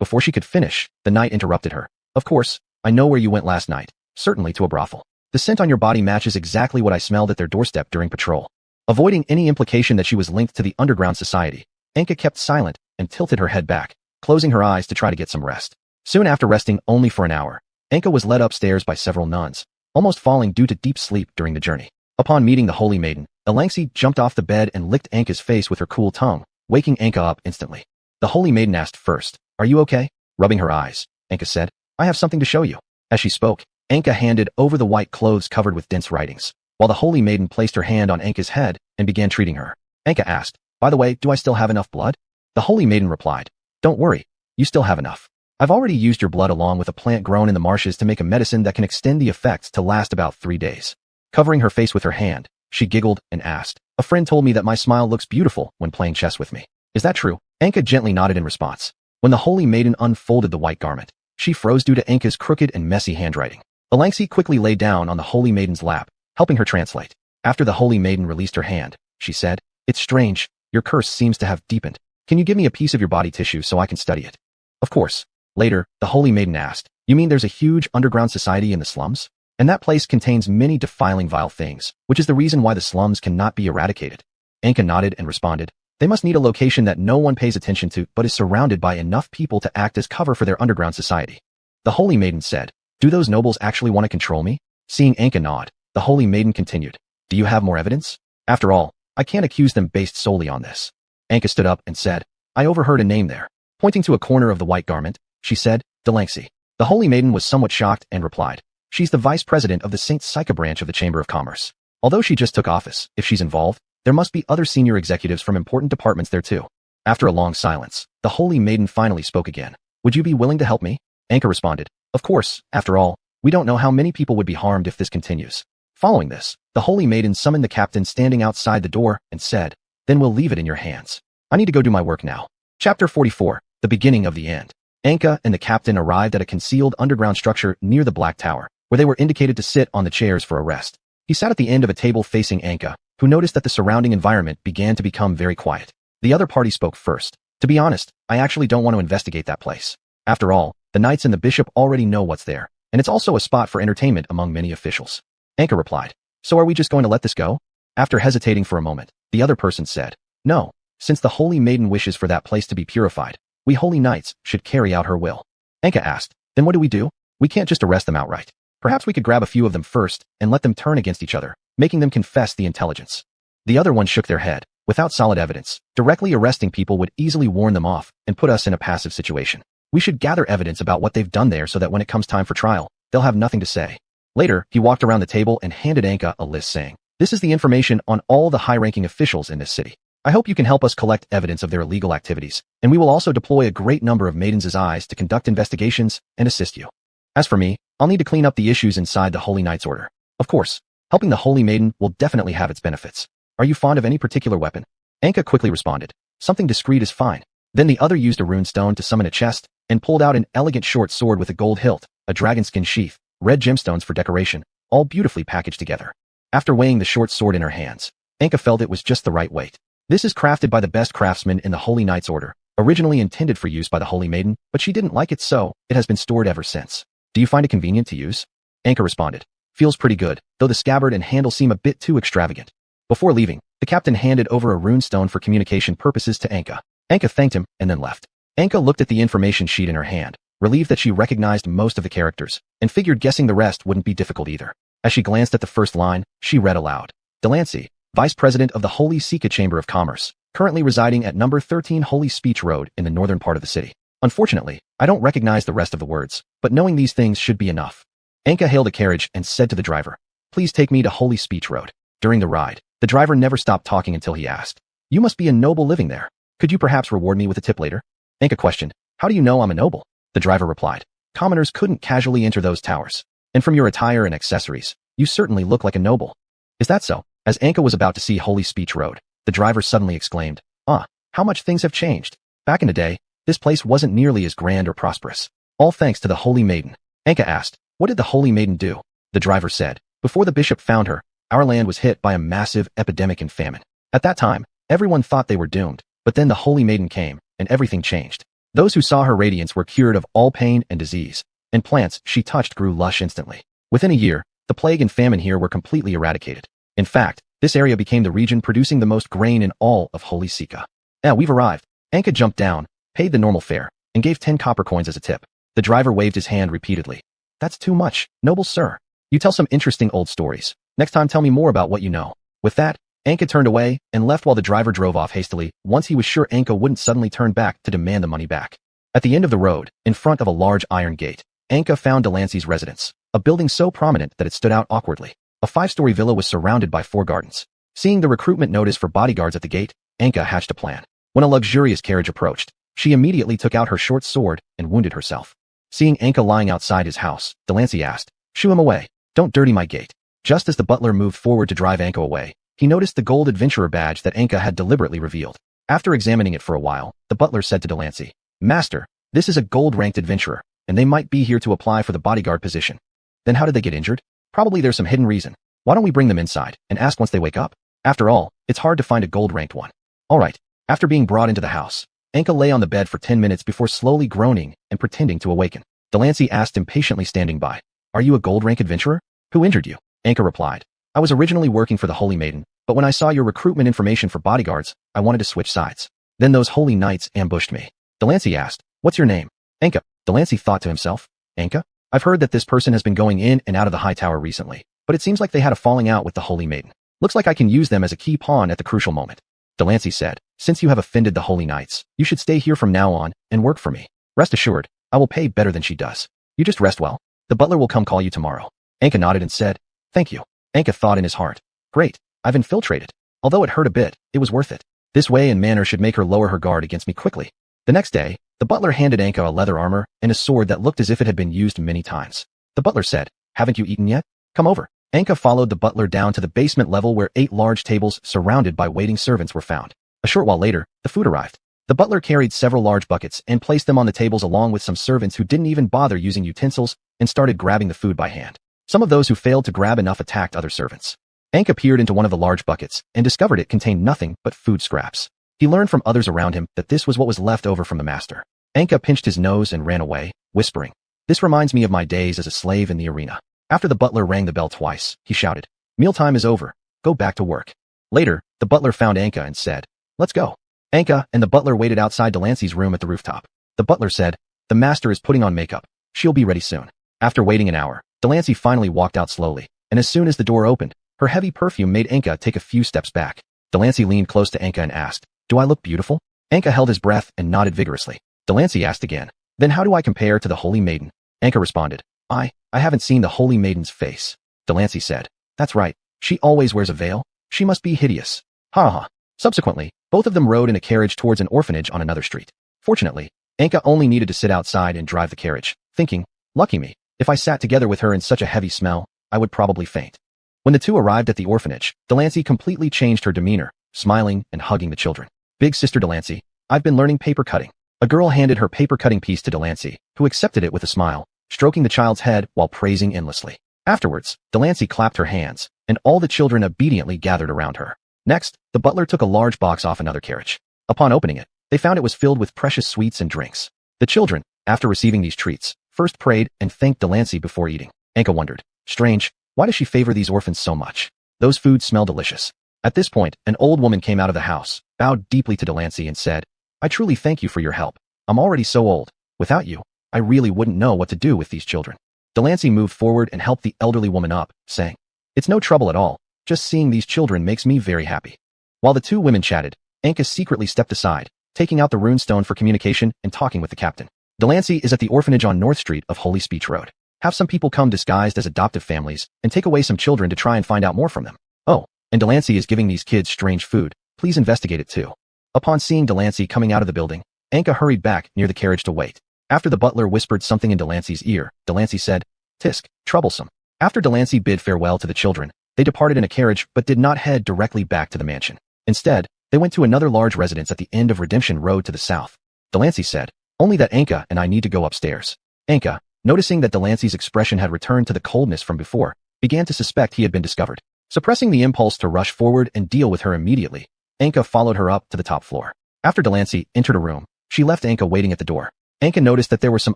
Before she could finish, the knight interrupted her. "Of course, I know where you went last night, certainly to a brothel. The scent on your body matches exactly what I smelled at their doorstep during patrol." Avoiding any implication that she was linked to the underground society, Anka kept silent and tilted her head back, closing her eyes to try to get some rest. Soon after resting only for an hour, Anka was led upstairs by several nuns, almost falling due to deep sleep during the journey. Upon meeting the Holy Maiden, Elangsi jumped off the bed and licked Anka's face with her cool tongue, waking Anka up instantly. The Holy Maiden asked first, "Are you okay?" Rubbing her eyes, Anka said, "I have something to show you." As she spoke, Anka handed over the white clothes covered with dense writings, while the Holy Maiden placed her hand on Anka's head and began treating her. Anka asked, "By the way, do I still have enough blood?" The Holy Maiden replied, "Don't worry, you still have enough. I've already used your blood along with a plant grown in the marshes to make a medicine that can extend the effects to last about 3 days." Covering her face with her hand, she giggled and asked, "A friend told me that my smile looks beautiful when playing chess with me. Is that true?" Anka gently nodded in response. When the Holy Maiden unfolded the white garment, she froze due to Anka's crooked and messy handwriting. Elangsi quickly lay down on the Holy Maiden's lap, helping her translate. After the Holy Maiden released her hand, she said, "It's strange, your curse seems to have deepened. Can you give me a piece of your body tissue so I can study it?" "Of course." Later, the Holy Maiden asked, "You mean there's a huge underground society in the slums? And that place contains many defiling vile things, which is the reason why the slums cannot be eradicated?" Anka nodded and responded, "They must need a location that no one pays attention to but is surrounded by enough people to act as cover for their underground society." The Holy Maiden said, "Do those nobles actually want to control me?" Seeing Anka nod, the Holy Maiden continued, "Do you have more evidence? After all, I can't accuse them based solely on this." Anka stood up and said, "I overheard a name there." Pointing to a corner of the white garment, she said, "Delangsi." The Holy Maiden was somewhat shocked and replied, "She's the vice president of the St. Psycha branch of the Chamber of Commerce. Although she just took office, if she's involved, there must be other senior executives from important departments there too." After a long silence, the Holy Maiden finally spoke again. "Would you be willing to help me?" Anka responded, "Of course, after all, we don't know how many people would be harmed if this continues." Following this, the Holy Maiden summoned the captain standing outside the door and said, "Then we'll leave it in your hands. I need to go do my work now." Chapter 44, The Beginning of the End. Anka and the captain arrived at a concealed underground structure near the Black Tower, where they were indicated to sit on the chairs for a rest. He sat at the end of a table facing Anka, who noticed that the surrounding environment began to become very quiet. The other party spoke first. "To be honest, I actually don't want to investigate that place. After all, the knights and the bishop already know what's there, and it's also a spot for entertainment among many officials." Anka replied, "So are we just going to let this go?" After hesitating for a moment, the other person said, "No, since the Holy Maiden wishes for that place to be purified, we holy knights should carry out her will." Anka asked, "Then what do we do? We can't just arrest them outright. Perhaps we could grab a few of them first and let them turn against each other, making them confess the intelligence." The other one shook their head. "Without solid evidence, directly arresting people would easily warn them off and put us in a passive situation. We should gather evidence about what they've done there so that when it comes time for trial, they'll have nothing to say." Later, he walked around the table and handed Anka a list saying, "This is the information on all the high-ranking officials in this city. I hope you can help us collect evidence of their illegal activities, and we will also deploy a great number of Maidens' Eyes to conduct investigations and assist you. As for me, I'll need to clean up the issues inside the Holy Knight's Order. Of course, helping the Holy Maiden will definitely have its benefits. Are you fond of any particular weapon?" Anka quickly responded, "Something discreet is fine." Then the other used a rune stone to summon a chest and pulled out an elegant short sword with a gold hilt, a dragonskin sheath, red gemstones for decoration, all beautifully packaged together. After weighing the short sword in her hands, Anka felt it was just the right weight. "This is crafted by the best craftsmen in the Holy Knight's Order, originally intended for use by the Holy Maiden, but she didn't like it, so it has been stored ever since. Do you find it convenient to use?" Anka responded, Feels pretty good, though the scabbard and handle seem a bit too extravagant. Before leaving, the captain handed over a runestone for communication purposes to Anka. Anka thanked him and then left. Anka looked at the information sheet in her hand, relieved that she recognized most of the characters, and figured guessing the rest wouldn't be difficult either. As she glanced at the first line, she read aloud. Delancey, Vice President of the Holy Sika Chamber of Commerce, currently residing at number 13 Holy Speech Road in the northern part of the city. Unfortunately, I don't recognize the rest of the words, but knowing these things should be enough. Anka hailed a carriage and said to the driver, "Please take me to Holy Speech Road." During the ride, the driver never stopped talking until he asked, "You must be a noble living there. Could you perhaps reward me with a tip later?" Anka questioned, "How do you know I'm a noble?" The driver replied, "Commoners couldn't casually enter those towers. And from your attire and accessories, you certainly look like a noble." "Is that so?" As Anka was about to see Holy Speech Road, the driver suddenly exclaimed, how much things have changed. Back in the day, this place wasn't nearly as grand or prosperous. All thanks to the Holy Maiden." Anka asked, "What did the Holy Maiden do?" The driver said, "Before the bishop found her, our land was hit by a massive epidemic and famine. At that time, everyone thought they were doomed, but then the Holy Maiden came, and everything changed. Those who saw her radiance were cured of all pain and disease, and plants she touched grew lush instantly. Within a year, the plague and famine here were completely eradicated. In fact, this area became the region producing the most grain in all of Holy Sika. We've arrived." Anka jumped down, paid the normal fare, and gave 10 copper coins as a tip. The driver waved his hand repeatedly. "That's too much, noble sir. You tell some interesting old stories. Next time tell me more about what you know." With that, Anka turned away and left while the driver drove off hastily once he was sure Anka wouldn't suddenly turn back to demand the money back. At the end of the road, in front of a large iron gate, Anka found Delancey's residence, a building so prominent that it stood out awkwardly. A 5-story villa was surrounded by 4 gardens. Seeing the recruitment notice for bodyguards at the gate, Anka hatched a plan. When a luxurious carriage approached, she immediately took out her short sword and wounded herself. Seeing Anka lying outside his house, Delancey asked, "Shoo him away. Don't dirty my gate." Just as the butler moved forward to drive Anka away, he noticed the gold adventurer badge that Anka had deliberately revealed. After examining it for a while, the butler said to Delancey, "Master, this is a gold-ranked adventurer, and they might be here to apply for the bodyguard position." "Then how did they get injured?" "Probably there's some hidden reason. Why don't we bring them inside and ask once they wake up? After all, it's hard to find a gold-ranked one." "All right." After being brought into the house, Anka lay on the bed for 10 minutes before slowly groaning and pretending to awaken. Delancey asked impatiently standing by, "Are you a gold-rank adventurer? Who injured you?" Anka replied, "I was originally working for the Holy Maiden, but when I saw your recruitment information for bodyguards, I wanted to switch sides. Then those holy knights ambushed me." Delancey asked, "What's your name?" "Anka." Delancey thought to himself, "Anka? I've heard that this person has been going in and out of the high tower recently, but it seems like they had a falling out with the Holy Maiden. Looks like I can use them as a key pawn at the crucial moment." Delancey said, "Since you have offended the Holy Knights, you should stay here from now on and work for me. Rest assured, I will pay better than she does. You just rest well. The butler will come call you tomorrow." Anka nodded and said, "Thank you." Anka thought in his heart, "Great, I've infiltrated. Although it hurt a bit, it was worth it. This way and manner should make her lower her guard against me quickly." The next day, the butler handed Anka a leather armor and a sword that looked as if it had been used many times. The butler said, "Haven't you eaten yet? Come over." Anka followed the butler down to the basement level where 8 large tables surrounded by waiting servants were found. A short while later, the food arrived. The butler carried several large buckets and placed them on the tables along with some servants who didn't even bother using utensils and started grabbing the food by hand. Some of those who failed to grab enough attacked other servants. Anka peered into one of the large buckets and discovered it contained nothing but food scraps. He learned from others around him that this was what was left over from the master. Anka pinched his nose and ran away, whispering, "This reminds me of my days as a slave in the arena." After the butler rang the bell twice, he shouted, "Mealtime is over. Go back to work." Later, the butler found Anka and said, "Let's go." Anka and the butler waited outside Delancey's room at the rooftop. The butler said, "The master is putting on makeup. She'll be ready soon." After waiting an hour, Delancey finally walked out slowly, and as soon as the door opened, her heavy perfume made Anka take a few steps back. Delancey leaned close to Anka and asked, "Do I look beautiful?" Anka held his breath and nodded vigorously. Delancey asked again, "Then how do I compare to the Holy Maiden?" Anka responded, I haven't seen the Holy Maiden's face." Delancey said, "That's right. She always wears a veil. She must be hideous." Ha ha. Subsequently, both of them rode in a carriage towards an orphanage on another street. Fortunately, Anka only needed to sit outside and drive the carriage, thinking, "Lucky me. If I sat together with her in such a heavy smell, I would probably faint." When the two arrived at the orphanage, Delancey completely changed her demeanor, smiling and hugging the children. "Big sister Delancey, I've been learning paper cutting." A girl handed her paper cutting piece to Delancey, who accepted it with a smile, stroking the child's head while praising endlessly. Afterwards, Delancey clapped her hands, and all the children obediently gathered around her. Next, the butler took a large box off another carriage. Upon opening it, they found it was filled with precious sweets and drinks. The children, after receiving these treats, first prayed and thanked Delancey before eating. Anka wondered, "Strange, Why does she favor these orphans so much? Those foods smell delicious. At this point, an old woman came out of the house, bowed deeply to Delancey and said, I truly thank you for your help. I'm already so old. Without you, I really wouldn't know what to do with these children. Delancey moved forward and helped the elderly woman up, saying, It's no trouble at all. Just seeing these children makes me very happy. While the two women chatted, Anka secretly stepped aside, taking out the runestone for communication and talking with the captain. Delancey is at the orphanage on North Street of Holy Speech Road. Have some people come disguised as adoptive families and take away some children to try and find out more from them. Oh, and Delancey is giving these kids strange food. Please investigate it too. Upon seeing Delancey coming out of the building, Anka hurried back near the carriage to wait. After the butler whispered something in Delancey's ear, Delancey said, Tisk, troublesome. After Delancey bid farewell to the children, they departed in a carriage but did not head directly back to the mansion. Instead, they went to another large residence at the end of Redemption Road to the south. Delancey said, Only that Anka and I need to go upstairs. Anka, noticing that Delancey's expression had returned to the coldness from before, began to suspect he had been discovered. Suppressing the impulse to rush forward and deal with her immediately, Anka followed her up to the top floor. After Delancey entered a room, she left Anka waiting at the door. Anka noticed that there were some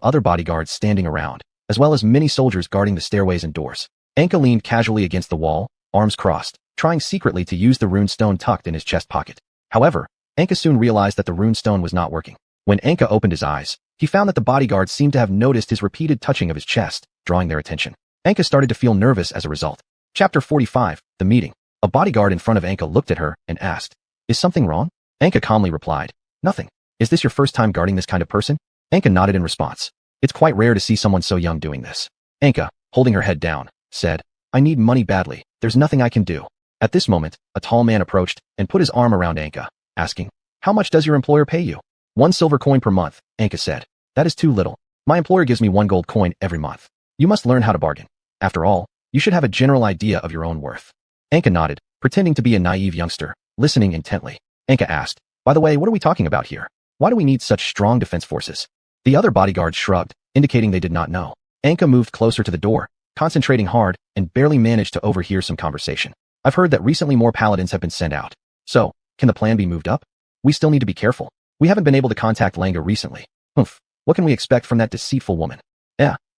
other bodyguards standing around, as well as many soldiers guarding the stairways and doors. Anka leaned casually against the wall, arms crossed, trying secretly to use the runestone tucked in his chest pocket. However, Anka soon realized that the runestone was not working. When Anka opened his eyes, he found that the bodyguards seemed to have noticed his repeated touching of his chest, drawing their attention. Anka started to feel nervous as a result. Chapter 45, The Meeting. A bodyguard in front of Anka looked at her and asked, Is something wrong? Anka calmly replied, Nothing. Is this your first time guarding this kind of person? Anka nodded in response. It's quite rare to see someone so young doing this. Anka, holding her head down, said, I need money badly. There's nothing I can do. At this moment, a tall man approached and put his arm around Anka, asking, How much does your employer pay you? 1 silver coin per month, Anka said. That is too little. My employer gives me 1 gold coin every month. You must learn how to bargain. After all, you should have a general idea of your own worth. Anka nodded, pretending to be a naive youngster, listening intently. Anka asked, By the way, what are we talking about here? Why do we need such strong defense forces? The other bodyguards shrugged, indicating they did not know. Anka moved closer to the door, concentrating hard, and barely managed to overhear some conversation. I've heard that recently more paladins have been sent out. So, can the plan be moved up? We still need to be careful. We haven't been able to contact Langa recently. Oof, what can we expect from that deceitful woman?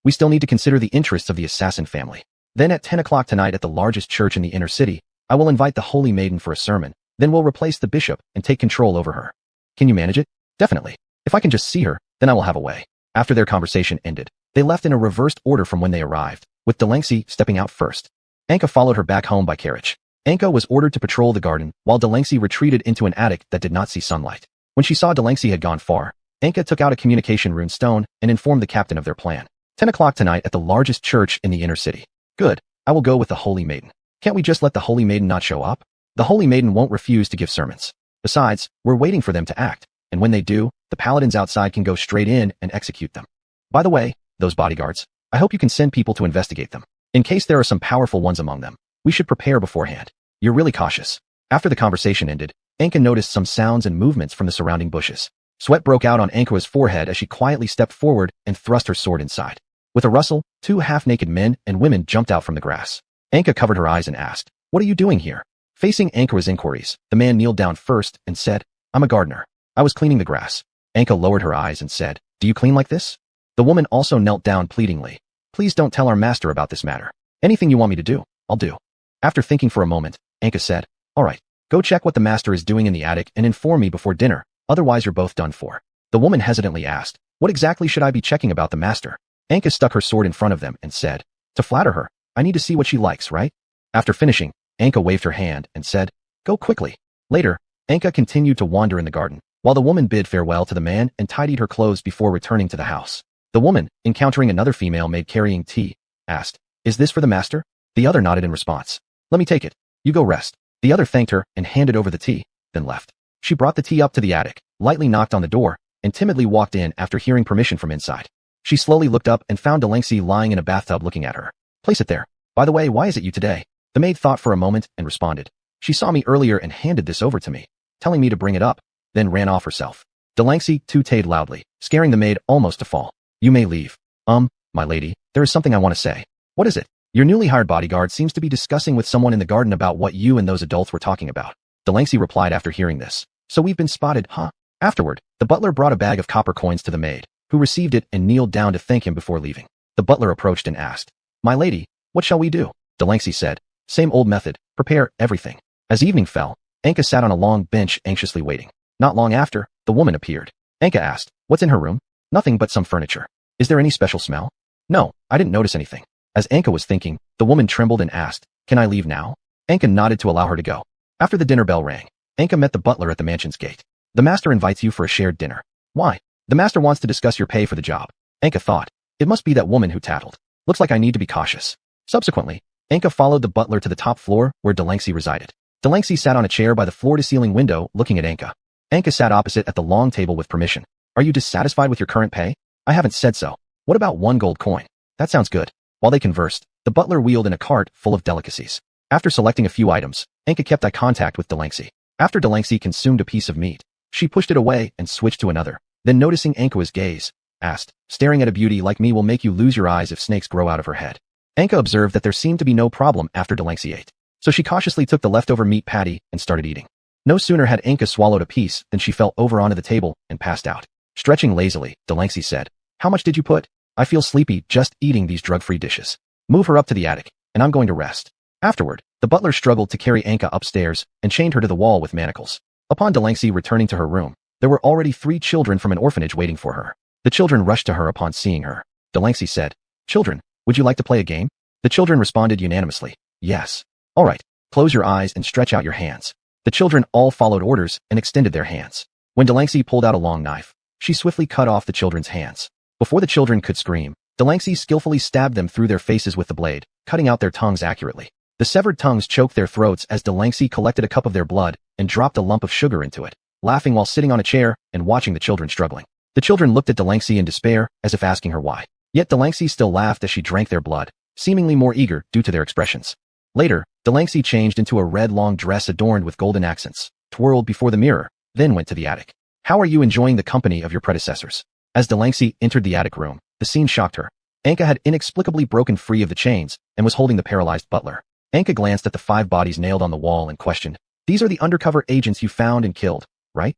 We still need to consider the interests of the assassin family. Then at 10 o'clock tonight at the largest church in the inner city, I will invite the Holy Maiden for a sermon, then we'll replace the bishop and take control over her. Can you manage it? Definitely. If I can just see her, then I will have a way. After their conversation ended, they left in a reversed order from when they arrived, with Delancey stepping out first. Anka followed her back home by carriage. Anka was ordered to patrol the garden, while Delancey retreated into an attic that did not see sunlight. When she saw Delancey had gone far, Anka took out a communication rune stone and informed the captain of their plan. 10 o'clock tonight at the largest church in the inner city. Good. I will go with the Holy Maiden. Can't we just let the Holy Maiden not show up? The Holy Maiden won't refuse to give sermons. Besides, we're waiting for them to act, and when they do, the paladins outside can go straight in and execute them. By the way, those bodyguards, I hope you can send people to investigate them. In case there are some powerful ones among them, we should prepare beforehand. You're really cautious. After the conversation ended, Anka noticed some sounds and movements from the surrounding bushes. Sweat broke out on Anka's forehead as she quietly stepped forward and thrust her sword inside. With a rustle, 2 half-naked men and women jumped out from the grass. Anka covered her eyes and asked, What are you doing here? Facing Anka's inquiries, the man kneeled down first and said, I'm a gardener. I was cleaning the grass. Anka lowered her eyes and said, Do you clean like this? The woman also knelt down pleadingly. Please don't tell our master about this matter. Anything you want me to do, I'll do. After thinking for a moment, Anka said, All right, go check what the master is doing in the attic and inform me before dinner, otherwise you're both done for. The woman hesitantly asked, What exactly should I be checking about the master? Anka stuck her sword in front of them and said, To flatter her, I need to see what she likes, right? After finishing, Anka waved her hand and said, Go quickly. Later, Anka continued to wander in the garden, while the woman bid farewell to the man and tidied her clothes before returning to the house. The woman, encountering another female maid carrying tea, asked, Is this for the master? The other nodded in response. Let me take it. You go rest. The other thanked her and handed over the tea, then left. She brought the tea up to the attic, lightly knocked on the door, and timidly walked in after hearing permission from inside. She slowly looked up and found Delancey lying in a bathtub looking at her. Place it there. By the way, why is it you today? The maid thought for a moment and responded. She saw me earlier and handed this over to me, telling me to bring it up, then ran off herself. Delancey tooted loudly, scaring the maid almost to fall. You may leave. My lady, there is something I want to say. What is it? Your newly hired bodyguard seems to be discussing with someone in the garden about what you and those adults were talking about. Delancey replied after hearing this. So we've been spotted, huh? Afterward, the butler brought a bag of copper coins to the maid, who received it and kneeled down to thank him before leaving. The butler approached and asked, My lady, what shall we do? Delancey said. Same old method, prepare everything. As evening fell, Anka sat on a long bench anxiously waiting. Not long after, the woman appeared. Anka asked, what's in her room? Nothing but some furniture. Is there any special smell? No, I didn't notice anything. As Anka was thinking, the woman trembled and asked, can I leave now? Anka nodded to allow her to go. After the dinner bell rang, Anka met the butler at the mansion's gate. The master invites you for a shared dinner. Why? The master wants to discuss your pay for the job. Anka thought, it must be that woman who tattled. Looks like I need to be cautious. Subsequently, Anka followed the butler to the top floor where Delancey resided. Delancey sat on a chair by the floor-to-ceiling window looking at Anka. Anka sat opposite at the long table with permission. Are you dissatisfied with your current pay? I haven't said so. What about 1 gold coin? That sounds good. While they conversed, the butler wheeled in a cart full of delicacies. After selecting a few items, Anka kept eye contact with Delancey. After Delancey consumed a piece of meat, she pushed it away and switched to another. Then noticing Anka's gaze, asked, staring at a beauty like me will make you lose your eyes if snakes grow out of her head. Anka observed that there seemed to be no problem after Delancey ate, so she cautiously took the leftover meat patty and started eating. No sooner had Anka swallowed a piece than she fell over onto the table and passed out. Stretching lazily, Delancey said, how much did you put? I feel sleepy just eating these drug-free dishes. Move her up to the attic, and I'm going to rest. Afterward, the butler struggled to carry Anka upstairs and chained her to the wall with manacles. Upon Delancey returning to her room, there were already 3 children from an orphanage waiting for her. The children rushed to her upon seeing her. Delancey said, children, would you like to play a game? The children responded unanimously, yes. All right, close your eyes and stretch out your hands. The children all followed orders and extended their hands. When Delancey pulled out a long knife, she swiftly cut off the children's hands. Before the children could scream, Delancey skillfully stabbed them through their faces with the blade, cutting out their tongues accurately. The severed tongues choked their throats as Delancey collected a cup of their blood and dropped a lump of sugar into it, laughing while sitting on a chair and watching the children struggling. The children looked at Delancey in despair, as if asking her why. Yet Delancey still laughed as she drank their blood, seemingly more eager due to their expressions. Later, Delancey changed into a red long dress adorned with golden accents, twirled before the mirror, then went to the attic. How are you enjoying the company of your predecessors? As Delancey entered the attic room, the scene shocked her. Anka had inexplicably broken free of the chains and was holding the paralyzed butler. Anka glanced at the 5 bodies nailed on the wall and questioned, these are the undercover agents you found and killed, right?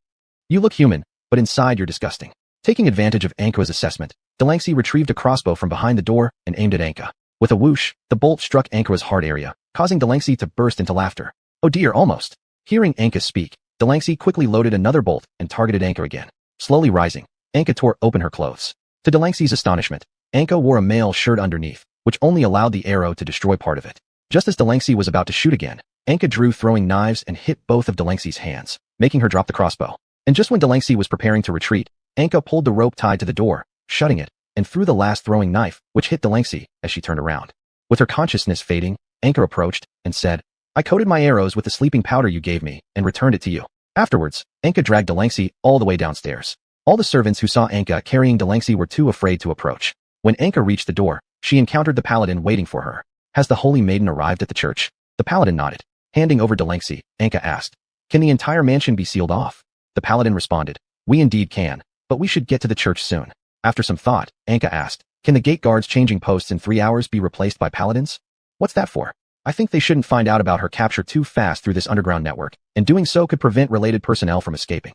You look human, but inside you're disgusting. Taking advantage of Anka's assessment, Delancey retrieved a crossbow from behind the door and aimed at Anka. With a whoosh, the bolt struck Anka's heart area, causing Delancey to burst into laughter. Oh dear, almost. Hearing Anka speak, Delancey quickly loaded another bolt and targeted Anka again. Slowly rising, Anka tore open her clothes. To Delancey's astonishment, Anka wore a mail shirt underneath, which only allowed the arrow to destroy part of it. Just as Delancey was about to shoot again, Anka drew throwing knives and hit both of Delancey's hands, making her drop the crossbow. And just when Delancey was preparing to retreat, Anka pulled the rope tied to the door, shutting it, and threw the last throwing knife, which hit Delancey as she turned around. With her consciousness fading, Anka approached and said, I coated my arrows with the sleeping powder you gave me and returned it to you. Afterwards, Anka dragged Delancey all the way downstairs. All the servants who saw Anka carrying Delancey were too afraid to approach. When Anka reached the door, she encountered the paladin waiting for her. Has the holy maiden arrived at the church? The paladin nodded. Handing over Delancey, Anka asked, can the entire mansion be sealed off? The paladin responded, we indeed can, but we should get to the church soon. After some thought, Anka asked, can the gate guards changing posts in 3 hours be replaced by paladins? What's that for? I think they shouldn't find out about her capture too fast through this underground network, and doing so could prevent related personnel from escaping.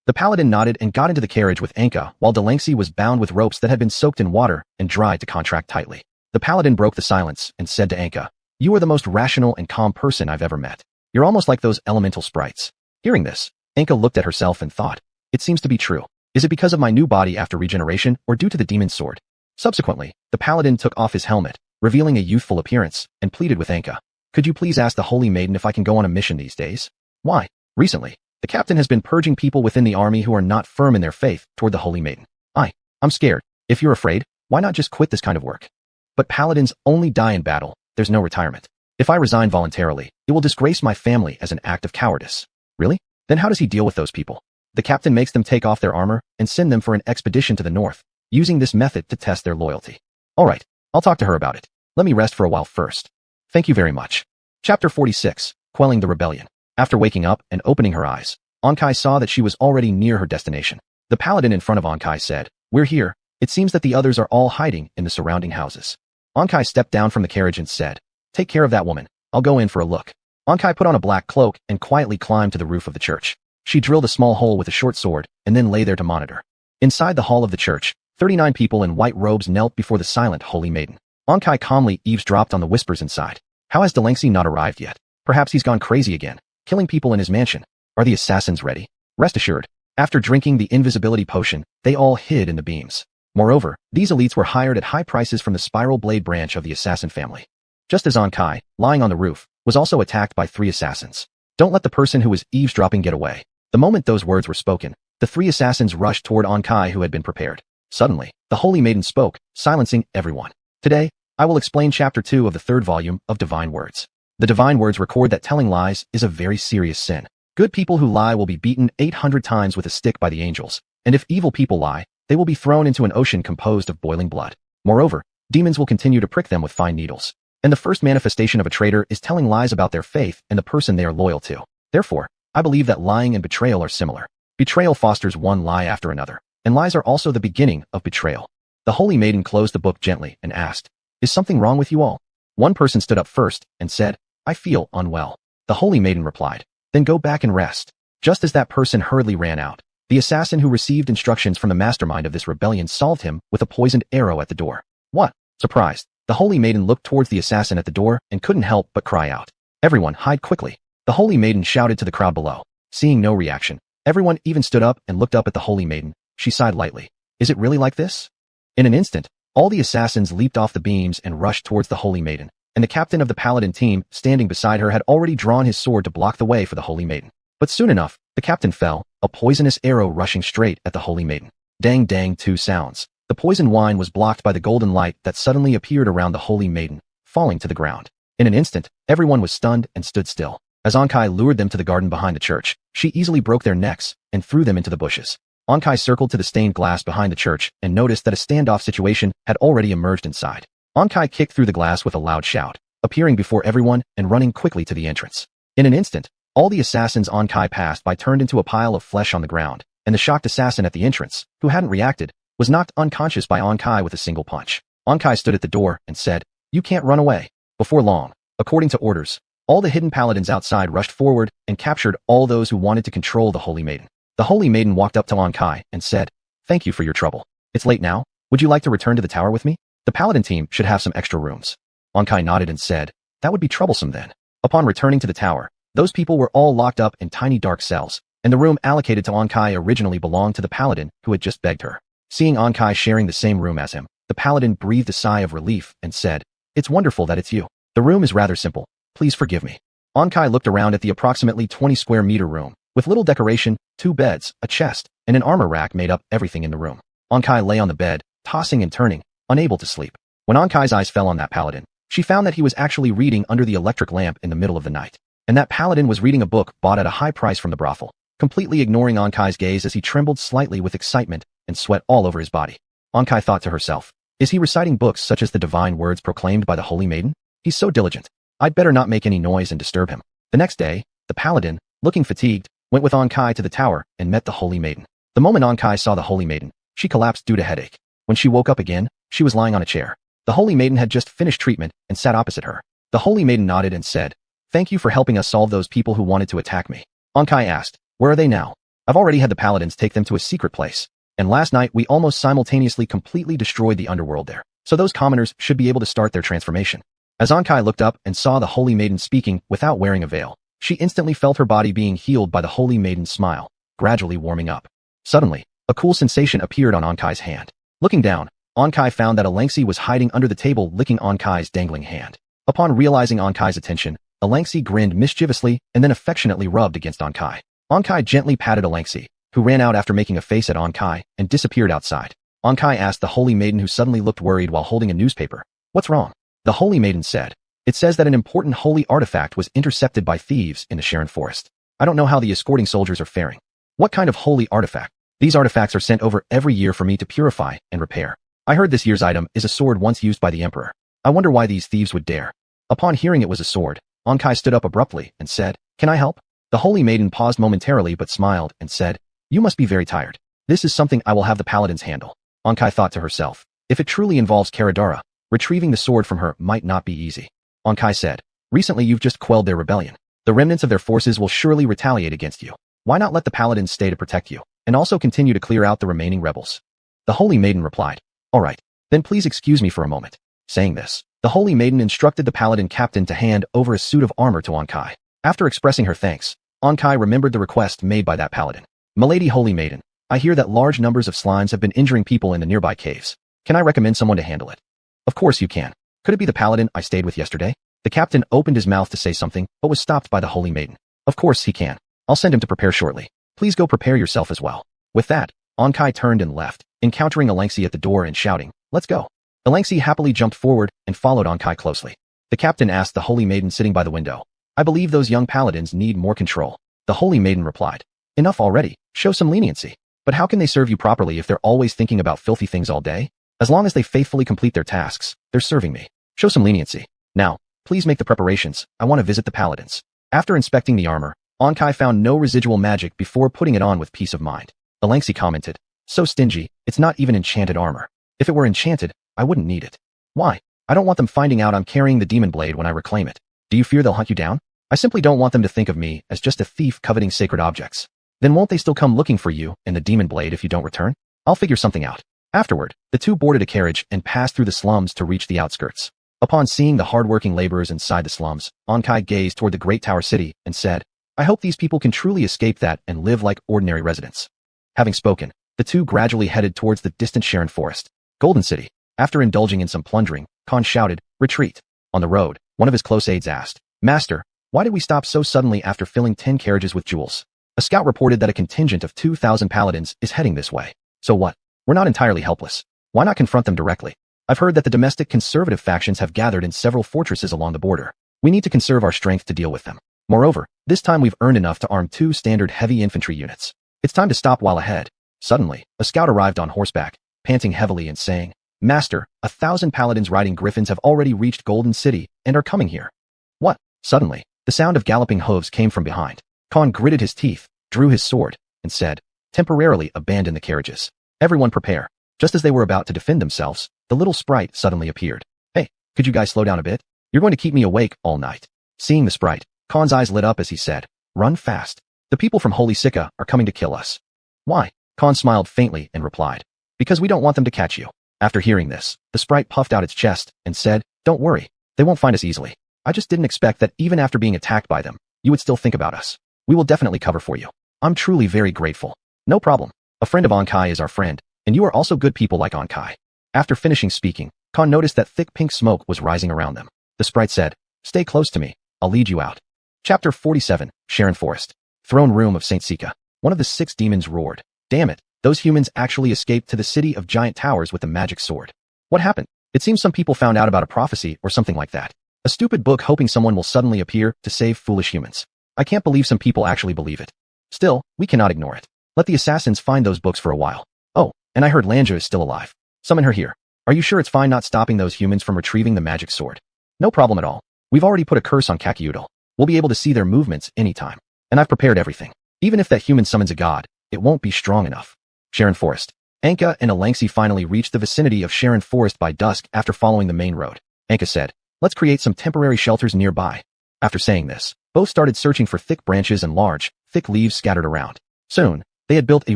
The paladin nodded and got into the carriage with Anka while Delancey was bound with ropes that had been soaked in water and dried to contract tightly. The paladin broke the silence and said to Anka, you are the most rational and calm person I've ever met. You're almost like those elemental sprites. Hearing this, Anka looked at herself and thought, it seems to be true. Is it because of my new body after regeneration or due to the demon's sword? Subsequently, the paladin took off his helmet, revealing a youthful appearance, and pleaded with Anka. Could you please ask the holy maiden if I can go on a mission these days? Why? Recently, the captain has been purging people within the army who are not firm in their faith toward the holy maiden. I'm scared. If you're afraid, why not just quit this kind of work? But paladins only die in battle. There's no retirement. If I resign voluntarily, it will disgrace my family as an act of cowardice. Really? Then how does he deal with those people? The captain makes them take off their armor and send them for an expedition to the north, using this method to test their loyalty. All right, I'll talk to her about it. Let me rest for a while first. Thank you very much. Chapter 46, Quelling the Rebellion. After waking up and opening her eyes, Ankai saw that she was already near her destination. The paladin in front of Ankai said, we're here. It seems that the others are all hiding in the surrounding houses. Ankai stepped down from the carriage and said, take care of that woman. I'll go in for a look. Ankai put on a black cloak and quietly climbed to the roof of the church. She drilled a small hole with a short sword and then lay there to monitor. Inside the hall of the church, 39 people in white robes knelt before the silent holy maiden. Ankai calmly eavesdropped on the whispers inside. How has Delancey not arrived yet? Perhaps he's gone crazy again, killing people in his mansion. Are the assassins ready? Rest assured, after drinking the invisibility potion, they all hid in the beams. Moreover, these elites were hired at high prices from the Spiral Blade branch of the assassin family. Just as Ankai, lying on the roof, was also attacked by 3 assassins. Don't let the person who was eavesdropping get away. The moment those words were spoken, the 3 assassins rushed toward Ankai who had been prepared. Suddenly, the Holy Maiden spoke, silencing everyone. Today, I will explain Chapter 2 of the 3rd volume of Divine Words. The Divine Words record that telling lies is a very serious sin. Good people who lie will be beaten 800 times with a stick by the angels, and if evil people lie, they will be thrown into an ocean composed of boiling blood. Moreover, demons will continue to prick them with fine needles. And the first manifestation of a traitor is telling lies about their faith and the person they are loyal to. Therefore, I believe that lying and betrayal are similar. Betrayal fosters one lie after another, and lies are also the beginning of betrayal. The Holy Maiden closed the book gently and asked, "Is something wrong with you all?" One person stood up first and said, "I feel unwell." The Holy Maiden replied, "Then go back and rest." Just as that person hurriedly ran out, the assassin who received instructions from the mastermind of this rebellion solved him with a poisoned arrow at the door. What? Surprised, the Holy Maiden looked towards the assassin at the door and couldn't help but cry out, "Everyone, hide quickly." The Holy Maiden shouted to the crowd below. Seeing no reaction, everyone even stood up and looked up at the Holy Maiden. She sighed lightly. Is it really like this? In an instant, all the assassins leaped off the beams and rushed towards the Holy Maiden, and the captain of the paladin team, standing beside her, had already drawn his sword to block the way for the Holy Maiden. But soon enough, the captain fell, a poisonous arrow rushing straight at the Holy Maiden. Dang dang 2 sounds. The poison wine was blocked by the golden light that suddenly appeared around the Holy Maiden, falling to the ground. In an instant, everyone was stunned and stood still. As Ankai lured them to the garden behind the church, she easily broke their necks and threw them into the bushes. Ankai circled to the stained glass behind the church and noticed that a standoff situation had already emerged inside. Ankai kicked through the glass with a loud shout, appearing before everyone and running quickly to the entrance. In an instant, all the assassins Ankai passed by turned into a pile of flesh on the ground, and the shocked assassin at the entrance, who hadn't reacted, was knocked unconscious by Ankai with a single punch. Ankai stood at the door and said, "You can't run away." Before long, according to orders, all the hidden paladins outside rushed forward and captured all those who wanted to control the Holy Maiden. The Holy Maiden walked up to Ankai and said, "Thank you for your trouble. It's late now. Would you like to return to the tower with me? The paladin team should have some extra rooms." Ankai nodded and said, "That would be troublesome then." Upon returning to the tower, those people were all locked up in tiny dark cells, and the room allocated to Ankai originally belonged to the paladin who had just begged her. Seeing Ankai sharing the same room as him, the paladin breathed a sigh of relief and said, "It's wonderful that it's you. The room is rather simple. Please forgive me." Ankai looked around at the approximately 20 square meter room, with little decoration, 2 beds, a chest, and an armor rack made up everything in the room. Ankai lay on the bed, tossing and turning, unable to sleep. When Ankai's eyes fell on that paladin, she found that he was actually reading under the electric lamp in the middle of the night. And that paladin was reading a book bought at a high price from the brothel, completely ignoring Ankai's gaze as he trembled slightly with excitement and sweat all over his body. Ankai thought to herself, is he reciting books such as the divine words proclaimed by the Holy Maiden? He's so diligent. I'd better not make any noise and disturb him. The next day, the paladin, looking fatigued, went with Ankai to the tower and met the Holy Maiden. The moment Ankai saw the Holy Maiden, she collapsed due to headache. When she woke up again, she was lying on a chair. The Holy Maiden had just finished treatment and sat opposite her. The Holy Maiden nodded and said, "Thank you for helping us solve those people who wanted to attack me." Ankai asked, "Where are they now?" "I've already had the paladins take them to a secret place. And last night we almost simultaneously completely destroyed the underworld there. So those commoners should be able to start their transformation." As Ankai looked up and saw the Holy Maiden speaking without wearing a veil, she instantly felt her body being healed by the Holy Maiden's smile, gradually warming up. Suddenly, a cool sensation appeared on Ankai's hand. Looking down, Ankai found that Alangsi was hiding under the table licking Ankai's dangling hand. Upon realizing Ankai's attention, Alangsi grinned mischievously and then affectionately rubbed against Ankai. Ankai gently patted Alangsi, who ran out after making a face at Ankai and disappeared outside. Ankai asked the Holy Maiden, who suddenly looked worried while holding a newspaper, "What's wrong?" The Holy Maiden said, "It says that an important holy artifact was intercepted by thieves in the Sharon Forest. I don't know how the escorting soldiers are faring." "What kind of holy artifact?" "These artifacts are sent over every year for me to purify and repair. I heard this year's item is a sword once used by the Emperor. I wonder why these thieves would dare." Upon hearing it was a sword, Ankai stood up abruptly and said, "Can I help?" The Holy Maiden paused momentarily but smiled and said, "You must be very tired. This is something I will have the paladins handle." Ankai thought to herself, if it truly involves Karadara, retrieving the sword from her might not be easy. Ankai said, "Recently you've just quelled their rebellion. The remnants of their forces will surely retaliate against you. Why not let the paladins stay to protect you, and also continue to clear out the remaining rebels?" The Holy Maiden replied, "All right, then please excuse me for a moment." Saying this, The Holy Maiden instructed the paladin captain to hand over a suit of armor to Ankai. After expressing her thanks, Ankai remembered the request made by that paladin. "Milady Holy Maiden, I hear that large numbers of slimes have been injuring people in the nearby caves. Can I recommend someone to handle it?" "Of course you can. Could it be the paladin I stayed with yesterday?" The captain opened his mouth to say something, but was stopped by the Holy Maiden. "Of course he can. I'll send him to prepare shortly. Please go prepare yourself as well." With that, Ankai turned and left, encountering Alengsi at the door and shouting, "Let's go." Alengsi happily jumped forward and followed Ankai closely. The captain asked the Holy Maiden sitting by the window, "I believe those young paladins need more control." The Holy Maiden replied, "Enough already, show some leniency. But how can they serve you properly if they're always thinking about filthy things all day? As long as they faithfully complete their tasks, they're serving me. Show some leniency. Now, please make the preparations. I want to visit the paladins." After inspecting the armor, Ankai found no residual magic before putting it on with peace of mind. Alengsi commented, "So stingy, it's not even enchanted armor. If it were enchanted, I wouldn't need it." "Why? I don't want them finding out I'm carrying the demon blade when I reclaim it. Do you fear they'll hunt you down?" "I simply don't want them to think of me as just a thief coveting sacred objects." "Then won't they still come looking for you and the demon blade if you don't return?" "I'll figure something out." Afterward, the two boarded a carriage and passed through the slums to reach the outskirts. Upon seeing the hard-working laborers inside the slums, Ankai gazed toward the great tower city and said, "I hope these people can truly escape that and live like ordinary residents." Having spoken, the two gradually headed towards the distant Sharon forest. Golden City. After indulging in some plundering, Khan shouted, "Retreat." On the road, one of his close aides asked, "Master, why did we stop so suddenly after filling 10 carriages with jewels?" A scout reported that a contingent of 2,000 paladins is heading this way. "So what? We're not entirely helpless. Why not confront them directly? I've heard that the domestic conservative factions have gathered in several fortresses along the border. We need to conserve our strength to deal with them. Moreover, this time we've earned enough to arm 2 standard heavy infantry units. It's time to stop while ahead." Suddenly, a scout arrived on horseback, panting heavily and saying, "Master, 1,000 paladins riding griffins have already reached Golden City and are coming here." "What?" Suddenly, the sound of galloping hooves came from behind. Khan gritted his teeth, drew his sword, and said, "Temporarily abandon the carriages. Everyone prepare." Just as they were about to defend themselves, the little sprite suddenly appeared. "Hey, could you guys slow down a bit? You're going to keep me awake all night." Seeing the sprite, Khan's eyes lit up as he said, "Run fast. The people from Holy Sika are coming to kill us." "Why?" Khan smiled faintly and replied, "Because we don't want them to catch you." After hearing this, the sprite puffed out its chest and said, "Don't worry, they won't find us easily. I just didn't expect that even after being attacked by them, you would still think about us. We will definitely cover for you. I'm truly very grateful." "No problem. A friend of Ankai is our friend, and you are also good people like Ankai." After finishing speaking, Khan noticed that thick pink smoke was rising around them. The sprite said, "Stay close to me. I'll lead you out." Chapter 47, Sharon Forest. Throne Room of Saint Sika. One of the 6 demons roared, "Damn it, those humans actually escaped to the city of giant towers with a magic sword. What happened? It seems some people found out about a prophecy or something like that. A stupid book hoping someone will suddenly appear to save foolish humans. I can't believe some people actually believe it. Still, we cannot ignore it. Let the assassins find those books for a while. Oh, and I heard Lanja is still alive. Summon her here. Are you sure it's fine not stopping those humans from retrieving the magic sword?" "No problem at all. We've already put a curse on Kakiudal. We'll be able to see their movements anytime. And I've prepared everything. Even if that human summons a god, it won't be strong enough." Sharon Forest. Anka and Alengsi finally reached the vicinity of Sharon Forest by dusk after following the main road. Anka said, "Let's create some temporary shelters nearby." After saying this, both started searching for thick branches and large, thick leaves scattered around. Soon, they had built a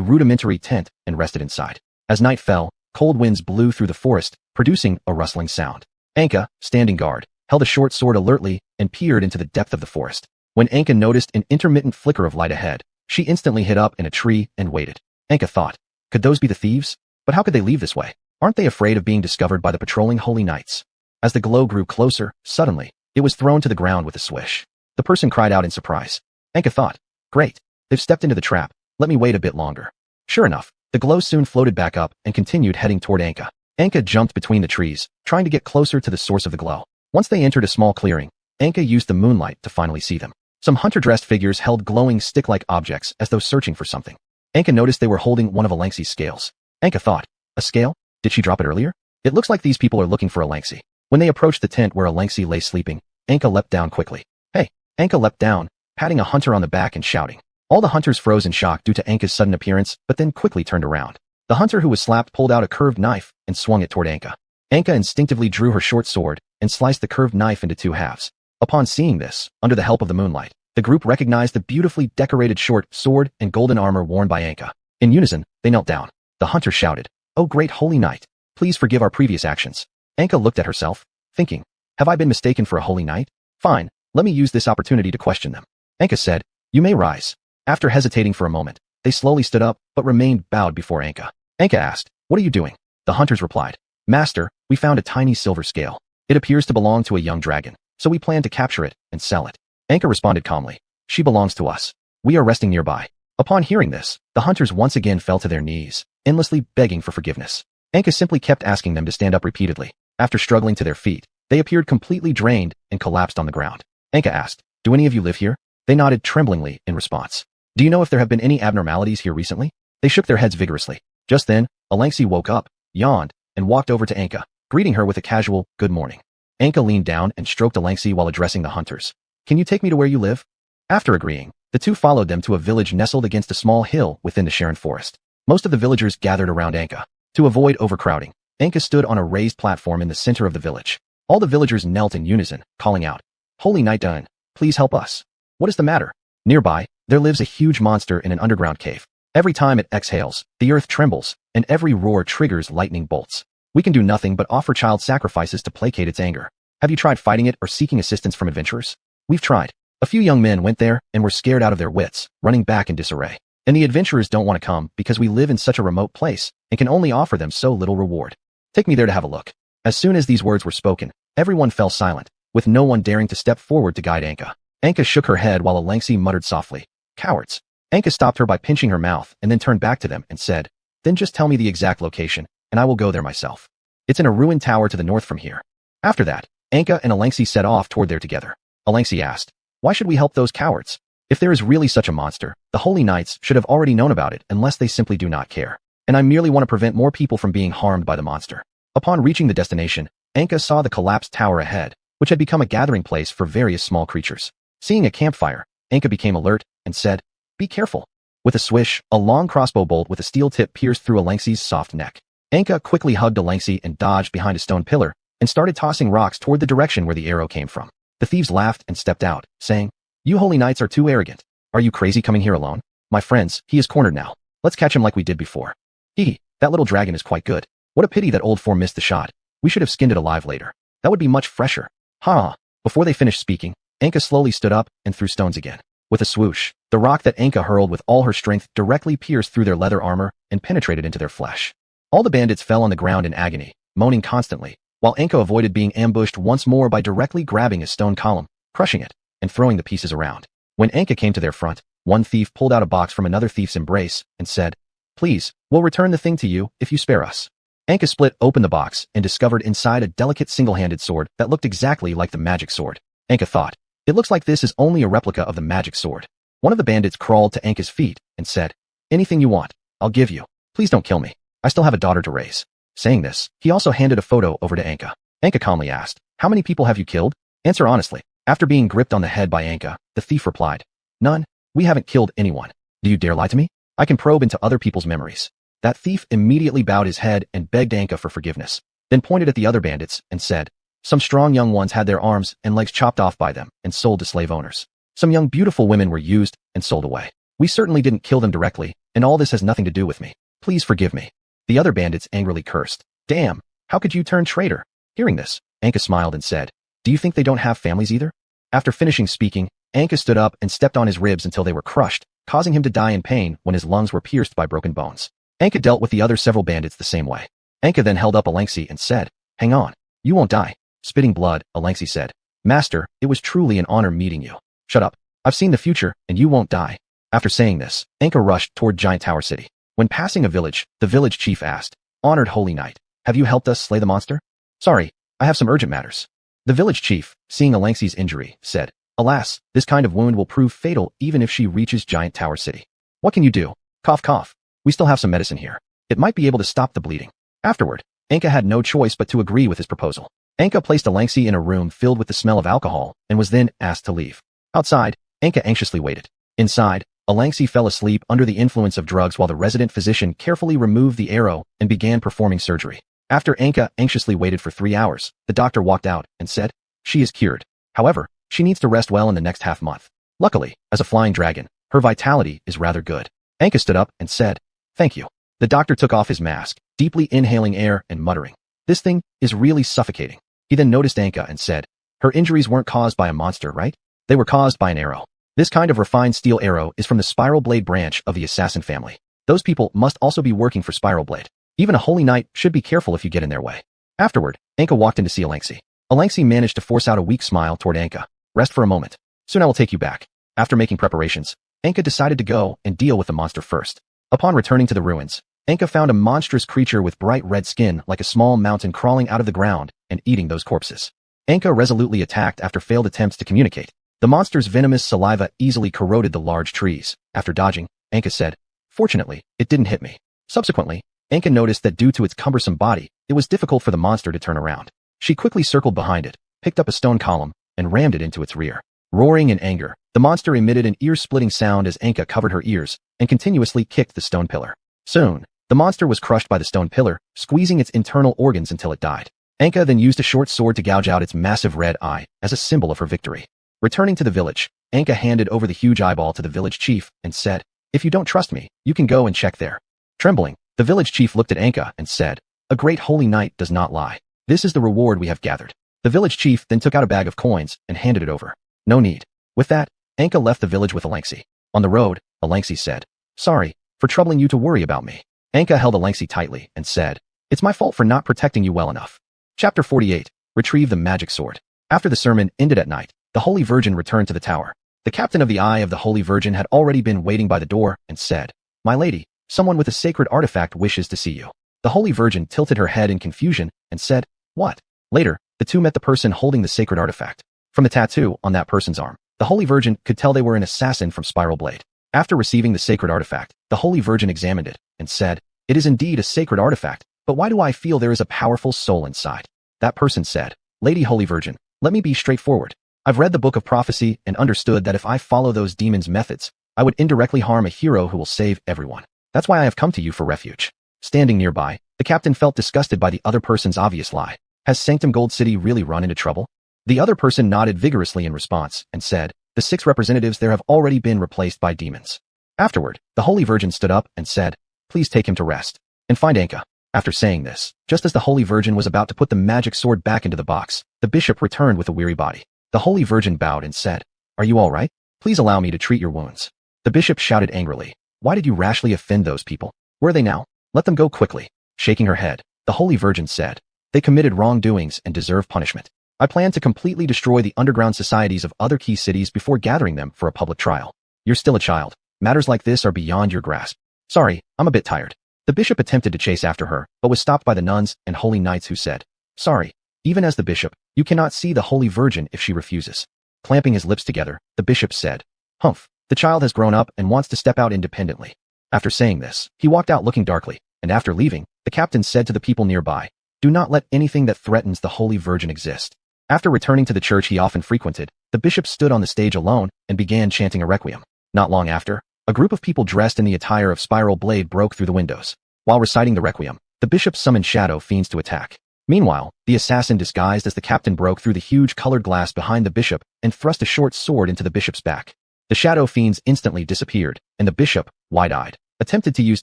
rudimentary tent and rested inside. As night fell, cold winds blew through the forest, producing a rustling sound. Anka, standing guard, held a short sword alertly and peered into the depth of the forest. When Anka noticed an intermittent flicker of light ahead, she instantly hid up in a tree and waited. Anka thought, could those be the thieves? But how could they leave this way? Aren't they afraid of being discovered by the patrolling holy knights? As the glow grew closer, suddenly, it was thrown to the ground with a swish. The person cried out in surprise. Anka thought, great, they've stepped into the trap, let me wait a bit longer. Sure enough, the glow soon floated back up and continued heading toward Anka. Anka jumped between the trees, trying to get closer to the source of the glow. Once they entered a small clearing, Anka used the moonlight to finally see them. Some hunter-dressed figures held glowing stick-like objects as though searching for something. Anka noticed they were holding one of Alenxi's scales. Anka thought, a scale? Did she drop it earlier? It looks like these people are looking for Alenxi. When they approached the tent where Alenxi lay sleeping, Anka leapt down quickly. Hey! Anka leapt down, patting a hunter on the back and shouting. All the hunters froze in shock due to Anka's sudden appearance, but then quickly turned around. The hunter who was slapped pulled out a curved knife and swung it toward Anka. Anka instinctively drew her short sword and sliced the curved knife into two halves. Upon seeing this, under the help of the moonlight, the group recognized the beautifully decorated short sword and golden armor worn by Anka. In unison, they knelt down. The hunter shouted, "Oh great holy knight, please forgive our previous actions." Anka looked at herself, thinking, Have I been mistaken for a holy knight? Fine, let me use this opportunity to question them. Anka said, You may rise. After hesitating for a moment, they slowly stood up, but remained bowed before Anka. Anka asked, What are you doing? The hunters replied, Master, we found a tiny silver scale. It appears to belong to a young dragon, so we plan to capture it and sell it. Anka responded calmly, She belongs to us. We are resting nearby. Upon hearing this, the hunters once again fell to their knees, endlessly begging for forgiveness. Anka simply kept asking them to stand up repeatedly. After struggling to their feet, they appeared completely drained and collapsed on the ground. Anka asked, Do any of you live here? They nodded tremblingly in response. Do you know if there have been any abnormalities here recently? They shook their heads vigorously. Just then, Alangsi woke up, yawned, and walked over to Anka, greeting her with a casual, good morning. Anka leaned down and stroked Alangsi while addressing the hunters. Can you take me to where you live? After agreeing, the two followed them to a village nestled against a small hill within the Sharon forest. Most of the villagers gathered around Anka. To avoid overcrowding, Anka stood on a raised platform in the center of the village. All the villagers knelt in unison, calling out, Holy Knight Dun, please help us. What is the matter? Nearby, there lives a huge monster in an underground cave. Every time it exhales, the earth trembles, and every roar triggers lightning bolts. We can do nothing but offer child sacrifices to placate its anger. Have you tried fighting it or seeking assistance from adventurers? We've tried. A few young men went there and were scared out of their wits, running back in disarray. And the adventurers don't want to come because we live in such a remote place and can only offer them so little reward. Take me there to have a look. As soon as these words were spoken, everyone fell silent, with no one daring to step forward to guide Anka. Anka shook her head while Alangsi muttered softly, Cowards. Anka stopped her by pinching her mouth and then turned back to them and said, Then just tell me the exact location, and I will go there myself. It's in a ruined tower to the north from here. After that, Anka and Alangsi set off toward there together. Alangsi asked, Why should we help those cowards? If there is really such a monster, the Holy Knights should have already known about it unless they simply do not care. And I merely want to prevent more people from being harmed by the monster. Upon reaching the destination, Anka saw the collapsed tower ahead, which had become a gathering place for various small creatures. Seeing a campfire, Anka became alert and said, Be careful. With a swish, a long crossbow bolt with a steel tip pierced through Alangsi's soft neck. Anka quickly hugged Alangsi and dodged behind a stone pillar and started tossing rocks toward the direction where the arrow came from. The thieves laughed and stepped out, saying, You Holy Knights are too arrogant. Are you crazy coming here alone? My friends, he is cornered now. Let's catch him like we did before. Hee, that little dragon is quite good. What a pity that old form missed the shot. We should have skinned it alive later. That would be much fresher. Ha! Before they finished speaking, Anka slowly stood up and threw stones again. With a swoosh, the rock that Anka hurled with all her strength directly pierced through their leather armor and penetrated into their flesh. All the bandits fell on the ground in agony, moaning constantly, while Anka avoided being ambushed once more by directly grabbing a stone column, crushing it, and throwing the pieces around. When Anka came to their front, one thief pulled out a box from another thief's embrace and said, Please, we'll return the thing to you if you spare us. Anka split open the box and discovered inside a delicate single-handed sword that looked exactly like the magic sword. Anka thought, It looks like this is only a replica of the magic sword. One of the bandits crawled to Anka's feet and said, Anything you want, I'll give you. Please don't kill me. I still have a daughter to raise. Saying this, he also handed a photo over to Anka. Anka calmly asked, How many people have you killed? Answer honestly. After being gripped on the head by Anka, the thief replied, None. We haven't killed anyone. Do you dare lie to me? I can probe into other people's memories. That thief immediately bowed his head and begged Anka for forgiveness, then pointed at the other bandits and said, Some strong young ones had their arms and legs chopped off by them and sold to slave owners. Some young beautiful women were used and sold away. We certainly didn't kill them directly, and all this has nothing to do with me. Please forgive me. The other bandits angrily cursed. Damn, how could you turn traitor? Hearing this, Anka smiled and said, Do you think they don't have families either? After finishing speaking, Anka stood up and stepped on his ribs until they were crushed, causing him to die in pain when his lungs were pierced by broken bones. Anka dealt with the other several bandits the same way. Anka then held up Alangsi and said, Hang on, you won't die. Spitting blood, Alangsi said, Master, it was truly an honor meeting you. Shut up. I've seen the future, and you won't die. After saying this, Anka rushed toward Giant Tower City. When passing a village, the village chief asked, Honored Holy Knight, have you helped us slay the monster? Sorry, I have some urgent matters. The village chief, seeing Alangsi's injury, said, Alas, this kind of wound will prove fatal even if she reaches Giant Tower City. What can you do? Cough cough. We still have some medicine here. It might be able to stop the bleeding. Afterward, Anka had no choice but to agree with his proposal. Anka placed Alangsi in a room filled with the smell of alcohol and was then asked to leave. Outside, Anka anxiously waited. Inside, Alangsi fell asleep under the influence of drugs while the resident physician carefully removed the arrow and began performing surgery. After Anka anxiously waited for 3 hours, the doctor walked out and said, She is cured. However, she needs to rest well in the next half-month. Luckily, as a flying dragon, her vitality is rather good. Anka stood up and said, Thank you. The doctor took off his mask, deeply inhaling air and muttering, This thing is really suffocating. He then noticed Anka and said, her injuries weren't caused by a monster, right? They were caused by an arrow. This kind of refined steel arrow is from the Spiral Blade branch of the assassin family. Those people must also be working for Spiral Blade. Even a holy knight should be careful if you get in their way. Afterward, Anka walked in to see Alangsi. Alangsi managed to force out a weak smile toward Anka. Rest for a moment. Soon I will take you back. After making preparations, Anka decided to go and deal with the monster first. Upon returning to the ruins, Anka found a monstrous creature with bright red skin like a small mountain crawling out of the ground and eating those corpses. Anka resolutely attacked after failed attempts to communicate. The monster's venomous saliva easily corroded the large trees. After dodging, Anka said, fortunately, it didn't hit me. Subsequently, Anka noticed that due to its cumbersome body, it was difficult for the monster to turn around. She quickly circled behind it, picked up a stone column, and rammed it into its rear. Roaring in anger, the monster emitted an ear-splitting sound as Anka covered her ears and continuously kicked the stone pillar. Soon, the monster was crushed by the stone pillar, squeezing its internal organs until it died. Anka then used a short sword to gouge out its massive red eye as a symbol of her victory. Returning to the village, Anka handed over the huge eyeball to the village chief and said, if you don't trust me, you can go and check there. Trembling, the village chief looked at Anka and said, a great holy knight does not lie. This is the reward we have gathered. The village chief then took out a bag of coins and handed it over. No need. With that, Anka left the village with Alangsi. On the road, Alangsi said, sorry for troubling you to worry about me. Anka held Alangsi tightly and said, it's my fault for not protecting you well enough. Chapter 48. Retrieve the magic sword. After the sermon ended at night, the Holy Virgin returned to the tower. The captain of the Eye of the Holy Virgin had already been waiting by the door and said, my lady, someone with a sacred artifact wishes to see you. The Holy Virgin tilted her head in confusion and said, what? Later, the two met the person holding the sacred artifact. From the tattoo on that person's arm, the Holy Virgin could tell they were an assassin from Spiral Blade. After receiving the sacred artifact, the Holy Virgin examined it and said, it is indeed a sacred artifact, but why do I feel there is a powerful soul inside? That person said, Lady Holy Virgin, let me be straightforward. I've read the book of prophecy and understood that if I follow those demons' methods, I would indirectly harm a hero who will save everyone. That's why I have come to you for refuge. Standing nearby, the captain felt disgusted by the other person's obvious lie. Has Sanctum Gold City really run into trouble? The other person nodded vigorously in response and said, the 6 representatives there have already been replaced by demons. Afterward, the Holy Virgin stood up and said, please take him to rest and find Anka. After saying this, just as the Holy Virgin was about to put the magic sword back into the box, the bishop returned with a weary body. The Holy Virgin bowed and said, are you all right? Please allow me to treat your wounds. The bishop shouted angrily, why did you rashly offend those people? Where are they now? Let them go quickly. Shaking her head, the Holy Virgin said, they committed wrongdoings and deserve punishment. I plan to completely destroy the underground societies of other key cities before gathering them for a public trial. You're still a child. Matters like this are beyond your grasp. Sorry, I'm a bit tired. The bishop attempted to chase after her, but was stopped by the nuns and holy knights who said, sorry, even as the bishop, you cannot see the Holy Virgin if she refuses. Clamping his lips together, the bishop said, humph, the child has grown up and wants to step out independently. After saying this, he walked out looking darkly, and after leaving, the captain said to the people nearby, do not let anything that threatens the Holy Virgin exist. After returning to the church he often frequented, the bishop stood on the stage alone and began chanting a requiem. Not long after, a group of people dressed in the attire of Spiral Blade broke through the windows. While reciting the requiem, the bishop summoned shadow fiends to attack. Meanwhile, the assassin disguised as the captain broke through the huge colored glass behind the bishop and thrust a short sword into the bishop's back. The shadow fiends instantly disappeared, and the bishop, wide-eyed, attempted to use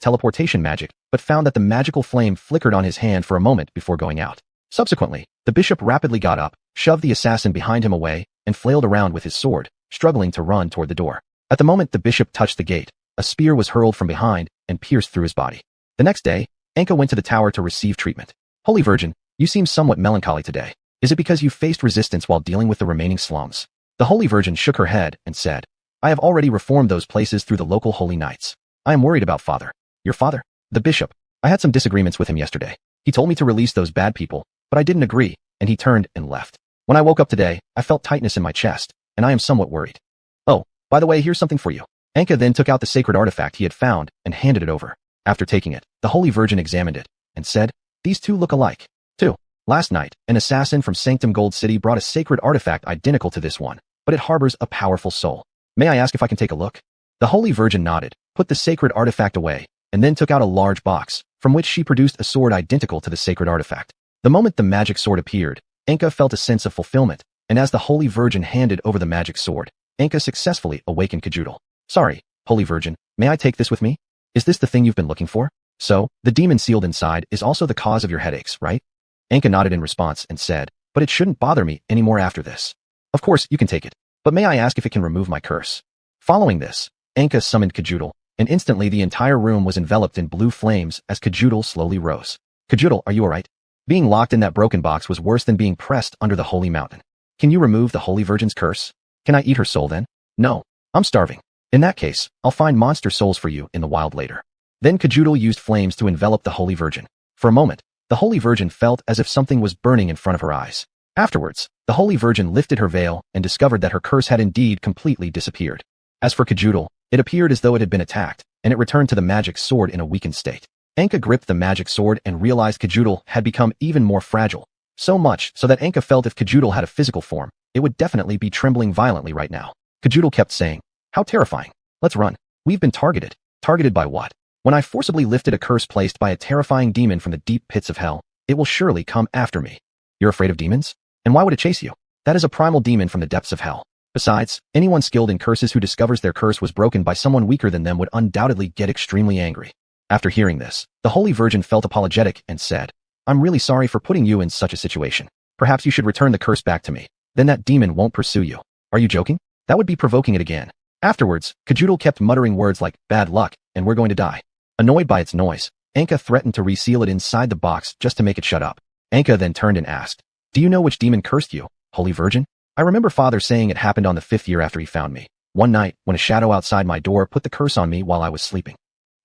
teleportation magic, but found that the magical flame flickered on his hand for a moment before going out. Subsequently, the bishop rapidly got up, shoved the assassin behind him away, and flailed around with his sword, struggling to run toward the door. At the moment the bishop touched the gate, a spear was hurled from behind and pierced through his body. The next day, Anka went to the tower to receive treatment. Holy Virgin, you seem somewhat melancholy today. Is it because you faced resistance while dealing with the remaining slums? The Holy Virgin shook her head and said, I have already reformed those places through the local holy knights. I am worried about father. Your father? The bishop. I had some disagreements with him yesterday. He told me to release those bad people, but I didn't agree, and he turned and left. When I woke up today, I felt tightness in my chest, and I am somewhat worried. Oh, by the way, here's something for you. Anka then took out the sacred artifact he had found and handed it over. After taking it, the Holy Virgin examined it and said, these two look alike. 2. Last night, an assassin from Sanctum Gold City brought a sacred artifact identical to this one, but it harbors a powerful soul. May I ask if I can take a look? The Holy Virgin nodded, put the sacred artifact away, and then took out a large box, from which she produced a sword identical to the sacred artifact. The moment the magic sword appeared, Anka felt a sense of fulfillment, and as the Holy Virgin handed over the magic sword, Anka successfully awakened Kajudal. Sorry, Holy Virgin, may I take this with me? Is this the thing you've been looking for? So, the demon sealed inside is also the cause of your headaches, right? Anka nodded in response and said, but it shouldn't bother me anymore after this. Of course, you can take it, but may I ask if it can remove my curse? Following this, Anka summoned Kajudal, and instantly the entire room was enveloped in blue flames as Kajudal slowly rose. Kajudal, are you alright? Being locked in that broken box was worse than being pressed under the holy mountain. Can you remove the Holy Virgin's curse? Can I eat her soul then? No. I'm starving. In that case, I'll find monster souls for you in the wild later. Then Kajudal used flames to envelop the Holy Virgin. For a moment, the Holy Virgin felt as if something was burning in front of her eyes. Afterwards, the Holy Virgin lifted her veil and discovered that her curse had indeed completely disappeared. As for Kajudal, it appeared as though it had been attacked, and it returned to the magic sword in a weakened state. Anka gripped the magic sword and realized Kajudal had become even more fragile. So much so that Anka felt if Kajudal had a physical form, it would definitely be trembling violently right now. Kajudal kept saying, "How terrifying. Let's run. We've been targeted." Targeted by what? When I forcibly lifted a curse placed by a terrifying demon from the deep pits of hell, it will surely come after me. You're afraid of demons? And why would it chase you? That is a primal demon from the depths of hell. Besides, anyone skilled in curses who discovers their curse was broken by someone weaker than them would undoubtedly get extremely angry. After hearing this, the Holy Virgin felt apologetic and said, "I'm really sorry for putting you in such a situation. Perhaps you should return the curse back to me. Then that demon won't pursue you." Are you joking? That would be provoking it again. Afterwards, Kajudal kept muttering words like, "bad luck," and "we're going to die." Annoyed by its noise, Anka threatened to reseal it inside the box just to make it shut up. Anka then turned and asked, "Do you know which demon cursed you, Holy Virgin?" I remember Father saying it happened on the 5th year after he found me. One night, when a shadow outside my door put the curse on me while I was sleeping.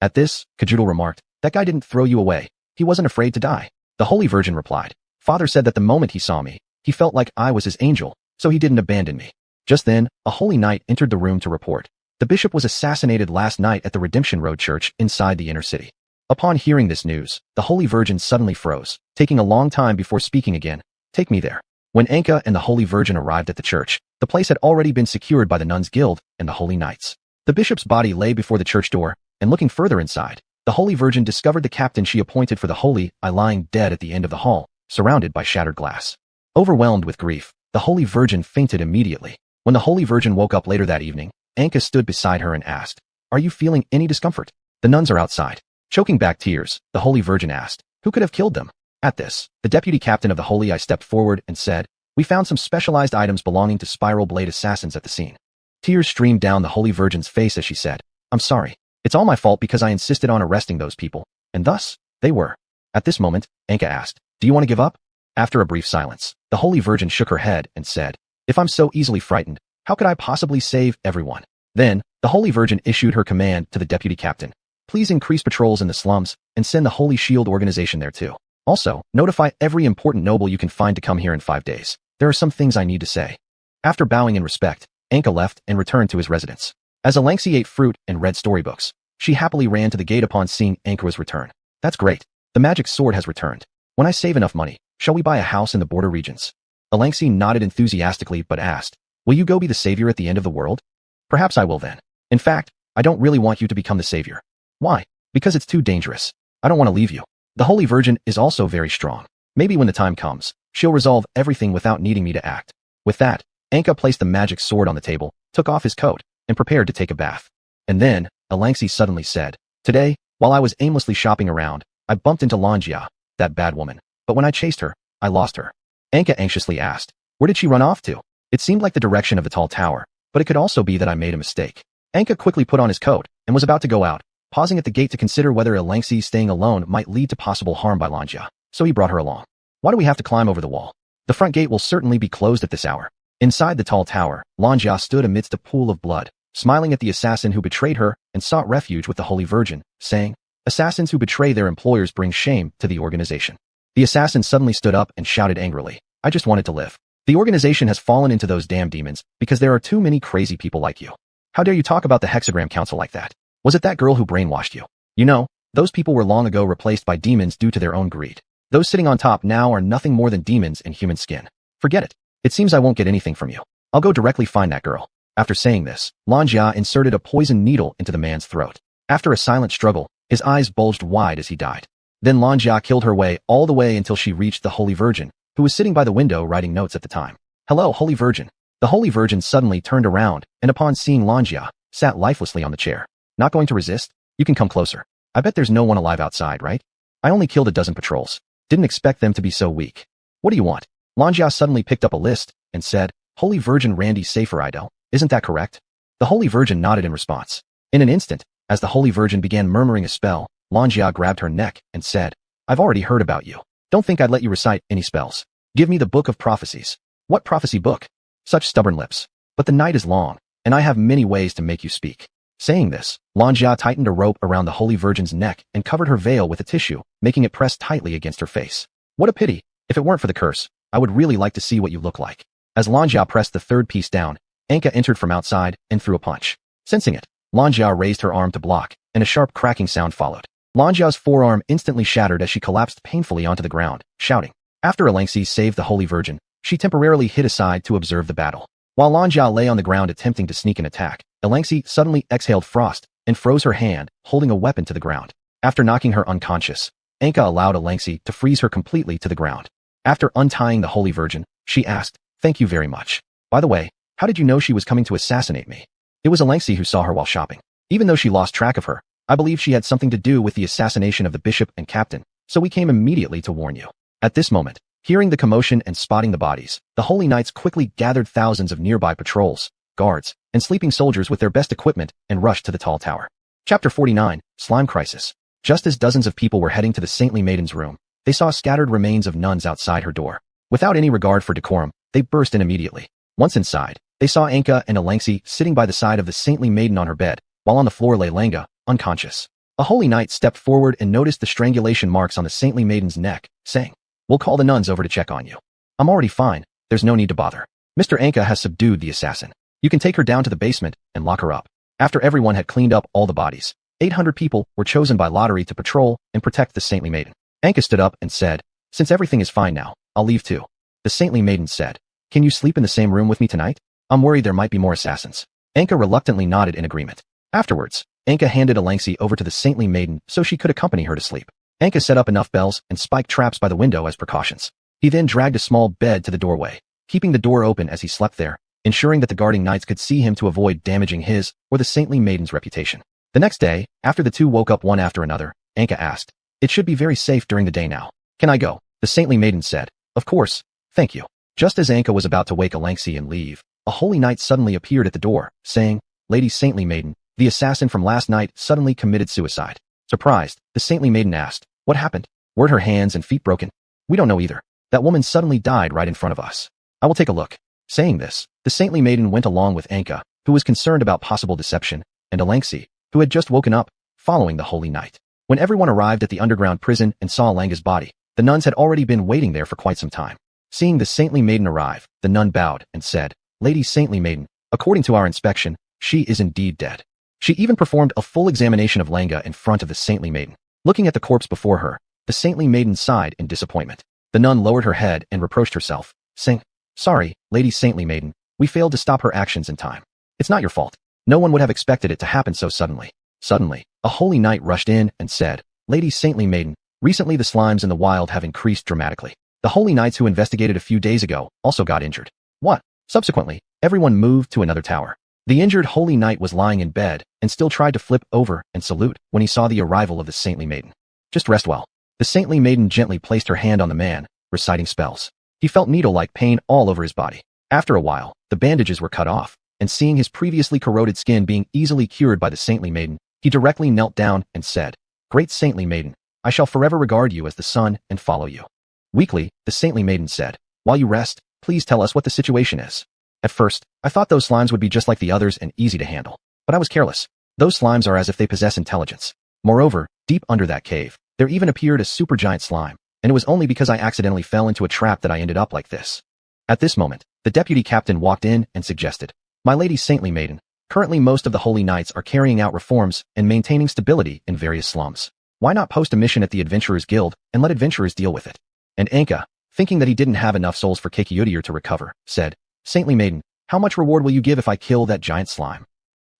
At this, Kajudal remarked, "That guy didn't throw you away. He wasn't afraid to die." The Holy Virgin replied, "Father said that the moment he saw me, he felt like I was his angel, so he didn't abandon me." Just then, a holy knight entered the room to report. The bishop was assassinated last night at the Redemption Road Church inside the inner city. Upon hearing this news, the Holy Virgin suddenly froze, taking a long time before speaking again. "Take me there." When Anka and the Holy Virgin arrived at the church, the place had already been secured by the Nuns' Guild and the Holy Knights. The bishop's body lay before the church door, and looking further inside, the Holy Virgin discovered the captain she appointed for the Holy I lying dead at the end of the hall, surrounded by shattered glass. Overwhelmed with grief, the Holy Virgin fainted immediately. When the Holy Virgin woke up later that evening, Anka stood beside her and asked, "Are you feeling any discomfort?" "The nuns are outside." Choking back tears, the Holy Virgin asked, "Who could have killed them?" At this, the deputy captain of the Holy I stepped forward and said, "We found some specialized items belonging to spiral blade assassins at the scene." Tears streamed down the Holy Virgin's face as she said, "I'm sorry. It's all my fault because I insisted on arresting those people, and thus, they were." At this moment, Anka asked, "Do you want to give up?" After a brief silence, the Holy Virgin shook her head and said, "If I'm so easily frightened, how could I possibly save everyone?" Then, the Holy Virgin issued her command to the deputy captain. "Please increase patrols in the slums, and send the Holy Shield organization there too. Also, notify every important noble you can find to come here in 5 days. There are some things I need to say." After bowing in respect, Anka left and returned to his residence. As Alangsi ate fruit and read storybooks, she happily ran to the gate upon seeing Anka's return. "That's great. The magic sword has returned. When I save enough money, shall we buy a house in the border regions?" Alangsi nodded enthusiastically but asked, "Will you go be the savior at the end of the world?" "Perhaps I will then. In fact, I don't really want you to become the savior." "Why?" "Because it's too dangerous. I don't want to leave you. The Holy Virgin is also very strong. Maybe when the time comes, she'll resolve everything without needing me to act." With that, Anka placed the magic sword on the table, took off his coat, and prepared to take a bath. And then, Alangsi suddenly said, "Today, while I was aimlessly shopping around, I bumped into Lanjia, that bad woman. But when I chased her, I lost her." Anka anxiously asked, "Where did she run off to?" It seemed like the direction of the tall tower, but it could also be that I made a mistake. Anka quickly put on his coat and was about to go out, pausing at the gate to consider whether Alangsi staying alone might lead to possible harm by Lanjia, so he brought her along. "Why do we have to climb over the wall? The front gate will certainly be closed at this hour." Inside the tall tower, Lanjia stood amidst a pool of blood, smiling at the assassin who betrayed her and sought refuge with the Holy Virgin, saying, "Assassins who betray their employers bring shame to the organization." The assassin suddenly stood up and shouted angrily, "I just wanted to live. The organization has fallen into those damn demons because there are too many crazy people like you. How dare you talk about the Hexagram Council like that? Was it that girl who brainwashed you? You know, those people were long ago replaced by demons due to their own greed. Those sitting on top now are nothing more than demons in human skin. Forget it. It seems I won't get anything from you. I'll go directly find that girl." After saying this, Lanjia inserted a poisoned needle into the man's throat. After a silent struggle, his eyes bulged wide as he died. Then Lanjia killed her way all the way until she reached the Holy Virgin, who was sitting by the window writing notes at the time. "Hello, Holy Virgin." The Holy Virgin suddenly turned around, and upon seeing Lanjia, sat lifelessly on the chair. "Not going to resist? You can come closer. I bet there's no one alive outside, right? I only killed a dozen patrols. Didn't expect them to be so weak. What do you want?" Lanjia suddenly picked up a list and said, Holy Virgin Randy Safer Idol, isn't that correct? The Holy Virgin nodded in response. In an instant, as the Holy Virgin began murmuring a spell, Lanjia grabbed her neck and said, I've already heard about you. Don't think I'd let you recite any spells. Give me the Book of Prophecies. What prophecy book? Such stubborn lips. But the night is long, and I have many ways to make you speak. Saying this, Lanjia tightened a rope around the Holy Virgin's neck and covered her veil with a tissue, making it press tightly against her face. What a pity. If it weren't for the curse, I would really like to see what you look like. As Lanjia pressed the third piece down, Anka entered from outside and threw a punch. Sensing it, Lanjia raised her arm to block, and a sharp cracking sound followed. Lanjia's forearm instantly shattered as she collapsed painfully onto the ground, shouting. After Alengsi saved the Holy Virgin, she temporarily hid aside to observe the battle. While Lanjia lay on the ground attempting to sneak an attack, Alengsi suddenly exhaled frost and froze her hand, holding a weapon to the ground. After knocking her unconscious, Anka allowed Alengsi to freeze her completely to the ground. After untying the Holy Virgin, she asked, Thank you very much. By the way, how did you know she was coming to assassinate me? It was Alengsi who saw her while shopping. Even though she lost track of her, I believe she had something to do with the assassination of the bishop and captain, so we came immediately to warn you. At this moment, hearing the commotion and spotting the bodies, the Holy Knights quickly gathered thousands of nearby patrols, guards, and sleeping soldiers with their best equipment and rushed to the tall tower. Chapter 49, Slime Crisis. Just as dozens of people were heading to the saintly maiden's room, they saw scattered remains of nuns outside her door. Without any regard for decorum, they burst in immediately. Once inside, they saw Anka and Alengsi sitting by the side of the saintly maiden on her bed, while on the floor lay Lenga, unconscious. A Holy Knight stepped forward and noticed the strangulation marks on the saintly maiden's neck, saying, We'll call the nuns over to check on you. I'm already fine, there's no need to bother. Mr. Anka has subdued the assassin. You can take her down to the basement and lock her up. After everyone had cleaned up all the bodies, 800 people were chosen by lottery to patrol and protect the saintly maiden. Anka stood up and said, Since everything is fine now, I'll leave too. The saintly maiden said, Can you sleep in the same room with me tonight? I'm worried there might be more assassins. Anka reluctantly nodded in agreement. Afterwards, Anka handed Alengsi over to the saintly maiden so she could accompany her to sleep. Anka set up enough bells and spiked traps by the window as precautions. He then dragged a small bed to the doorway, keeping the door open as he slept there, ensuring that the guarding knights could see him to avoid damaging his or the saintly maiden's reputation. The next day, after the two woke up one after another, Anka asked, It should be very safe during the day now. Can I go? The saintly maiden said, Of course, thank you. Just as Anka was about to wake Alengsi and leave, a holy knight suddenly appeared at the door, saying, Lady saintly maiden, the assassin from last night suddenly committed suicide. Surprised, the saintly maiden asked, What happened? Were her hands and feet broken? We don't know either. That woman suddenly died right in front of us. I will take a look. Saying this, the saintly maiden went along with Anka, who was concerned about possible deception, and Alengsi, who had just woken up, following the holy knight. When everyone arrived at the underground prison and saw Alanga's body, the nuns had already been waiting there for quite some time. Seeing the saintly maiden arrive, the nun bowed and said, Lady saintly maiden, according to our inspection, she is indeed dead. She even performed a full examination of Langa in front of the saintly maiden. Looking at the corpse before her, the saintly maiden sighed in disappointment. The nun lowered her head and reproached herself, saying, Sorry, Lady saintly maiden, we failed to stop her actions in time. It's not your fault. No one would have expected it to happen so suddenly. Suddenly, a holy knight rushed in and said, Lady saintly maiden, recently the slimes in the wild have increased dramatically. The holy knights who investigated a few days ago also got injured. What? Subsequently, everyone moved to another tower. The injured holy knight was lying in bed and still tried to flip over and salute when he saw the arrival of the saintly maiden. Just rest well. The saintly maiden gently placed her hand on the man, reciting spells. He felt needle-like pain all over his body. After a while, the bandages were cut off, and seeing his previously corroded skin being easily cured by the saintly maiden, he directly knelt down and said, Great saintly maiden, I shall forever regard you as the sun and follow you. Weakly, the saintly maiden said, While you rest, please tell us what the situation is. At first, I thought those slimes would be just like the others and easy to handle, but I was careless. Those slimes are as if they possess intelligence. Moreover, deep under that cave, there even appeared a supergiant slime, and it was only because I accidentally fell into a trap that I ended up like this. At this moment, the deputy captain walked in and suggested, My lady saintly maiden, currently most of the holy knights are carrying out reforms and maintaining stability in various slums. Why not post a mission at the Adventurers Guild and let adventurers deal with it? And Anka, thinking that he didn't have enough souls for Kekiudir to recover, said, Saintly maiden, how much reward will you give if I kill that giant slime?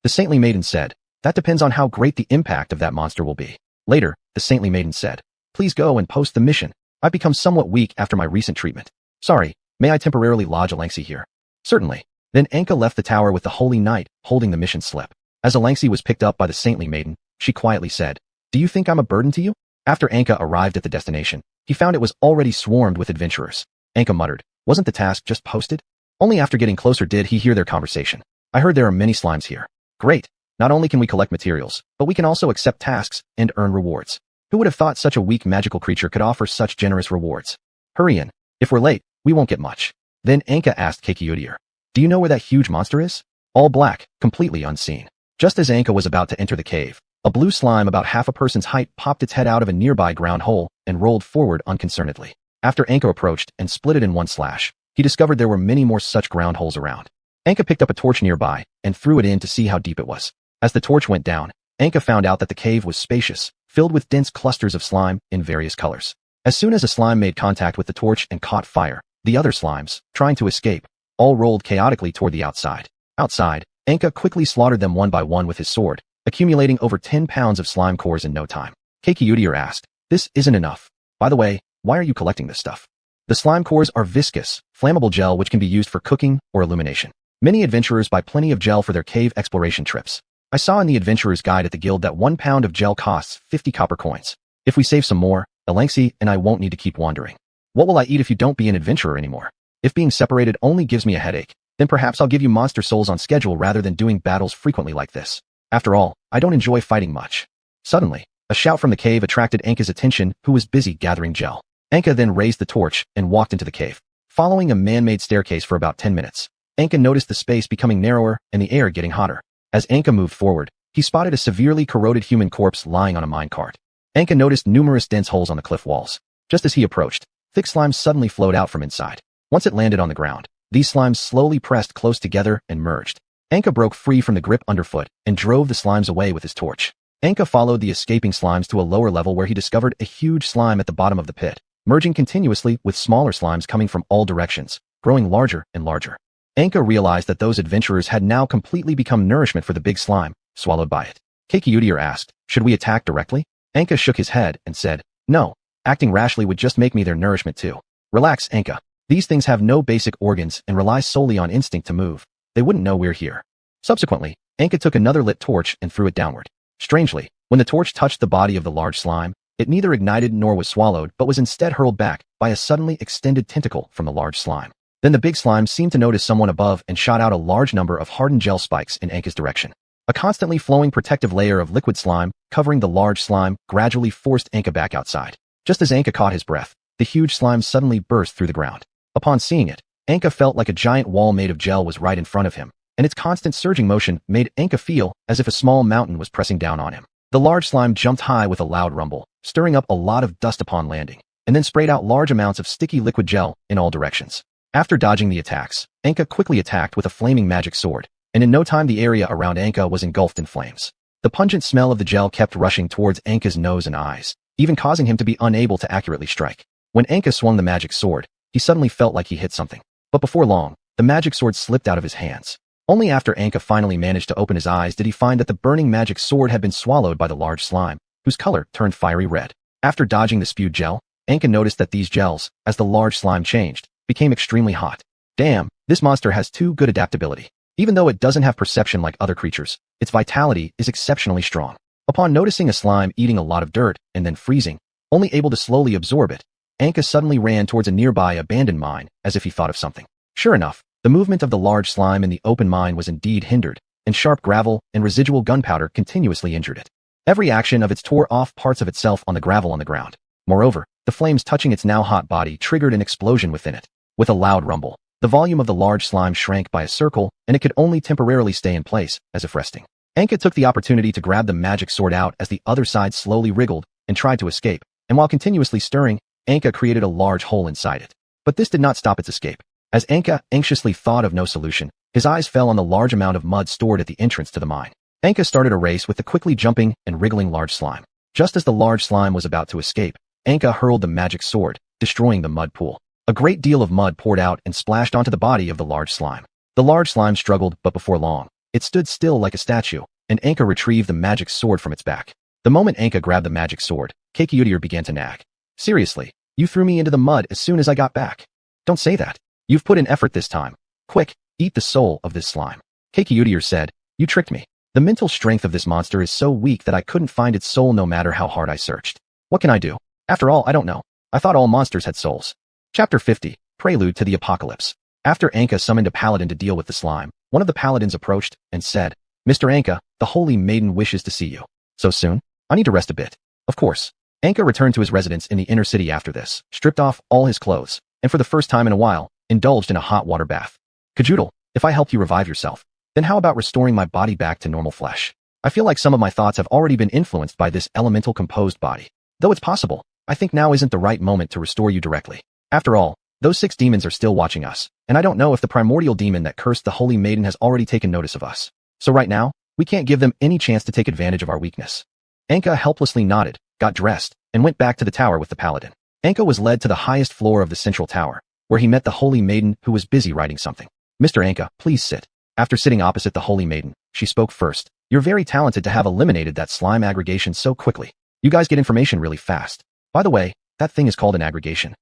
The saintly maiden said, That depends on how great the impact of that monster will be. Later, the saintly maiden said, Please go and post the mission. I've become somewhat weak after my recent treatment. Sorry, may I temporarily lodge Alengsi here? Certainly. Then Anka left the tower with the holy knight holding the mission slip. As Alengsi was picked up by the saintly maiden, she quietly said, Do you think I'm a burden to you? After Anka arrived at the destination, he found it was already swarmed with adventurers. Anka muttered, Wasn't the task just posted? Only after getting closer did he hear their conversation. I heard there are many slimes here. Great. Not only can we collect materials, but we can also accept tasks and earn rewards. Who would have thought such a weak magical creature could offer such generous rewards? Hurry in. If we're late, we won't get much. Then Anka asked Xiuxian, do you know where that huge monster is? All black, completely unseen. Just as Anka was about to enter the cave, a blue slime about half a person's height popped its head out of a nearby ground hole and rolled forward unconcernedly. After Anka approached and split it in one slash, he discovered there were many more such ground holes around. Anka picked up a torch nearby and threw it in to see how deep it was. As the torch went down, Anka found out that the cave was spacious, filled with dense clusters of slime in various colors. As soon as a slime made contact with the torch and caught fire, the other slimes, trying to escape, all rolled chaotically toward the outside. Outside, Anka quickly slaughtered them one by one with his sword, accumulating over 10 pounds of slime cores in no time. Xiuxian asked, this isn't enough. By the way, why are you collecting this stuff? The slime cores are viscous, flammable gel which can be used for cooking or illumination. Many adventurers buy plenty of gel for their cave exploration trips. I saw in the adventurer's guide at the guild that 1 pound of gel costs 50 copper coins. If we save some more, Alexi and I won't need to keep wandering. What will I eat if you don't be an adventurer anymore? If being separated only gives me a headache, then perhaps I'll give you monster souls on schedule rather than doing battles frequently like this. After all, I don't enjoy fighting much. Suddenly, a shout from the cave attracted Anka's attention, who was busy gathering gel. Anka then raised the torch and walked into the cave. Following a man-made staircase for about 10 minutes, Anka noticed the space becoming narrower and the air getting hotter. As Anka moved forward, he spotted a severely corroded human corpse lying on a minecart. Anka noticed numerous dense holes on the cliff walls. Just as he approached, thick slime suddenly flowed out from inside. Once it landed on the ground, these slimes slowly pressed close together and merged. Anka broke free from the grip underfoot and drove the slimes away with his torch. Anka followed the escaping slimes to a lower level where he discovered a huge slime at the bottom of the pit, merging continuously with smaller slimes coming from all directions, growing larger and larger. Anka realized that those adventurers had now completely become nourishment for the big slime, swallowed by it. Xiuxian asked, should we attack directly? Anka shook his head and said, no, acting rashly would just make me their nourishment too. Relax, Anka. These things have no basic organs and rely solely on instinct to move. They wouldn't know we're here. Subsequently, Anka took another lit torch and threw it downward. Strangely, when the torch touched the body of the large slime, it neither ignited nor was swallowed but was instead hurled back by a suddenly extended tentacle from the large slime. Then the big slime seemed to notice someone above and shot out a large number of hardened gel spikes in Anka's direction. A constantly flowing protective layer of liquid slime covering the large slime gradually forced Anka back outside. Just as Anka caught his breath, the huge slime suddenly burst through the ground. Upon seeing it, Anka felt like a giant wall made of gel was right in front of him, and its constant surging motion made Anka feel as if a small mountain was pressing down on him. The large slime jumped high with a loud rumble, stirring up a lot of dust upon landing, and then sprayed out large amounts of sticky liquid gel in all directions. After dodging the attacks, Anka quickly attacked with a flaming magic sword, and in no time the area around Anka was engulfed in flames. The pungent smell of the gel kept rushing towards Anka's nose and eyes, even causing him to be unable to accurately strike. When Anka swung the magic sword, he suddenly felt like he hit something. But before long, the magic sword slipped out of his hands. Only after Anka finally managed to open his eyes did he find that the burning magic sword had been swallowed by the large slime, whose color turned fiery red. After dodging the spewed gel, Anka noticed that these gels, as the large slime changed, became extremely hot. Damn, this monster has too good adaptability. Even though it doesn't have perception like other creatures, its vitality is exceptionally strong. Upon noticing a slime eating a lot of dirt and then freezing, only able to slowly absorb it, Anka suddenly ran towards a nearby abandoned mine as if he thought of something. Sure enough, the movement of the large slime in the open mine was indeed hindered, and sharp gravel and residual gunpowder continuously injured it. Every action of its tore off parts of itself on the gravel on the ground. Moreover, the flames touching its now hot body triggered an explosion within it. With a loud rumble, the volume of the large slime shrank by a circle, and it could only temporarily stay in place, as if resting. Anka took the opportunity to grab the magic sword out as the other side slowly wriggled and tried to escape, and while continuously stirring, Anka created a large hole inside it. But this did not stop its escape. As Anka anxiously thought of no solution, his eyes fell on the large amount of mud stored at the entrance to the mine. Anka started a race with the quickly jumping and wriggling large slime. Just as the large slime was about to escape, Anka hurled the magic sword, destroying the mud pool. A great deal of mud poured out and splashed onto the body of the large slime. The large slime struggled, but before long, it stood still like a statue, and Anka retrieved the magic sword from its back. The moment Anka grabbed the magic sword, Xiuxian began to nag. Seriously, you threw me into the mud as soon as I got back. Don't say that. You've put in effort this time. Quick, eat the soul of this slime. Xiuxian said, you tricked me. The mental strength of this monster is so weak that I couldn't find its soul no matter how hard I searched. What can I do? After all, I don't know. I thought all monsters had souls. Chapter 50. Prelude to the Apocalypse. After Anka summoned a paladin to deal with the slime, one of the paladins approached and said, "Mr. Anka, the Holy Maiden wishes to see you." "So soon? I need to rest a bit." Of course. Anka returned to his residence in the inner city after this, stripped off all his clothes, and for the first time in a while, indulged in a hot water bath. "Kajoodle, if I help you revive yourself, then how about restoring my body back to normal flesh? I feel like some of my thoughts have already been influenced by this elemental composed body. Though it's possible, I think now isn't the right moment to restore you directly. After all, those 6 demons are still watching us, and I don't know if the primordial demon that cursed the Holy Maiden has already taken notice of us. So right now, we can't give them any chance to take advantage of our weakness." Anka helplessly nodded, got dressed, and went back to the tower with the paladin. Anka was led to the highest floor of the central tower, where he met the Holy Maiden who was busy writing something. "Mr. Anka, please sit." After sitting opposite the Holy Maiden, she spoke first. "You're very talented to have eliminated that slime aggregation so quickly. You guys get information really fast. By the way, that thing is called an aggregation."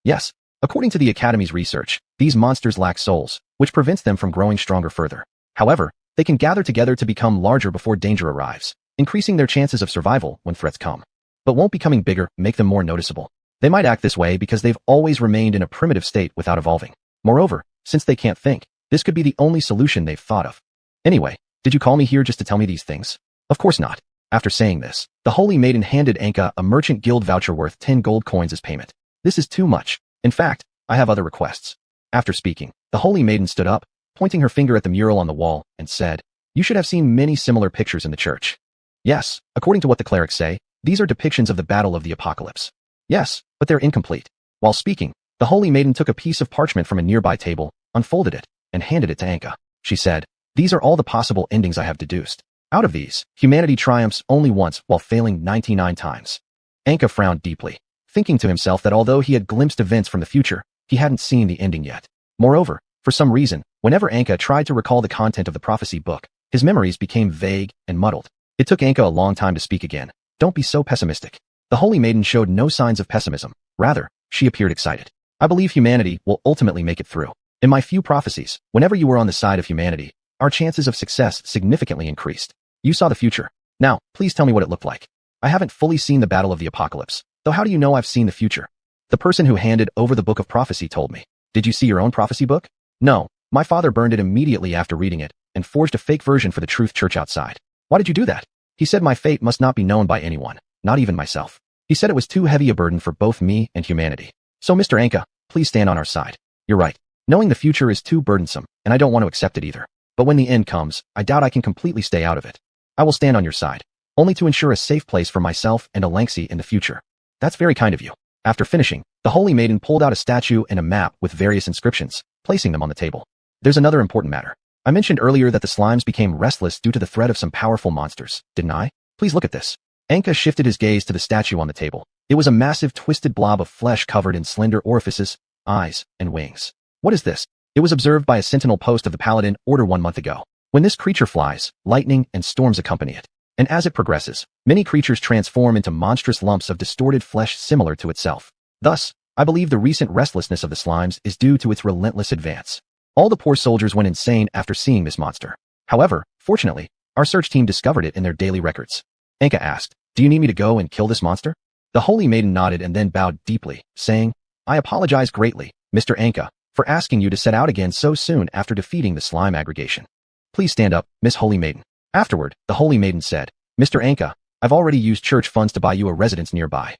"Yes. According to the Academy's research, these monsters lack souls, which prevents them from growing stronger further. However, they can gather together to become larger before danger arrives, increasing their chances of survival when threats come. But won't becoming bigger make them more noticeable? They might act this way because they've always remained in a primitive state without evolving. Moreover, since they can't think, this could be the only solution they've thought of. Anyway, did you call me here just to tell me these things?" "Of course not." After saying this, the Holy Maiden handed Anka a merchant guild voucher worth 10 gold coins as payment. "This is too much. In fact, I have other requests." After speaking, the Holy Maiden stood up, pointing her finger at the mural on the wall, and said, "You should have seen many similar pictures in the church." "Yes, according to what the clerics say, these are depictions of the Battle of the Apocalypse." "Yes, but they're incomplete." While speaking, the Holy Maiden took a piece of parchment from a nearby table, unfolded it, and handed it to Anka. She said, "These are all the possible endings I have deduced. Out of these, humanity triumphs only once while failing 99 times. Anka frowned deeply, thinking to himself that although he had glimpsed events from the future, he hadn't seen the ending yet. Moreover, for some reason, whenever Anka tried to recall the content of the prophecy book, his memories became vague and muddled. It took Anka a long time to speak again. "Don't be so pessimistic." The Holy Maiden showed no signs of pessimism. Rather, she appeared excited. "I believe humanity will ultimately make it through. In my few prophecies, whenever you were on the side of humanity, our chances of success significantly increased. You saw the future. Now, please tell me what it looked like." "I haven't fully seen the Battle of the Apocalypse, though how do you know I've seen the future?" "The person who handed over the book of prophecy told me." "Did you see your own prophecy book?" "No, my father burned it immediately after reading it, and forged a fake version for the Truth Church outside." "Why did you do that?" "He said my fate must not be known by anyone, not even myself. He said it was too heavy a burden for both me and humanity. So Mr. Anka, please stand on our side." "You're right. Knowing the future is too burdensome, and I don't want to accept it either. But when the end comes, I doubt I can completely stay out of it. I will stand on your side, only to ensure a safe place for myself and Alexi in the future." "That's very kind of you." After finishing, the Holy Maiden pulled out a statue and a map with various inscriptions, placing them on the table. "There's another important matter. I mentioned earlier that the slimes became restless due to the threat of some powerful monsters, didn't I? Please look at this." Anka shifted his gaze to the statue on the table. It was a massive twisted blob of flesh covered in slender orifices, eyes, and wings. "What is this?" It was observed by a sentinel post of the Paladin Order 1 month ago. When this creature flies, lightning and storms accompany it. And as it progresses, many creatures transform into monstrous lumps of distorted flesh similar to itself. Thus, I believe the recent restlessness of the slimes is due to its relentless advance. All the poor soldiers went insane after seeing this monster. However, fortunately, our search team discovered it in their daily records. Anka asked, "Do you need me to go and kill this monster?" The Holy Maiden nodded and then bowed deeply, saying, "I apologize greatly, Mr. Anka, for asking you to set out again so soon after defeating the slime aggregation. Please stand up, Miss Holy Maiden." Afterward, the Holy Maiden said, "Mr. Anka, I've already used church funds to buy you a residence nearby.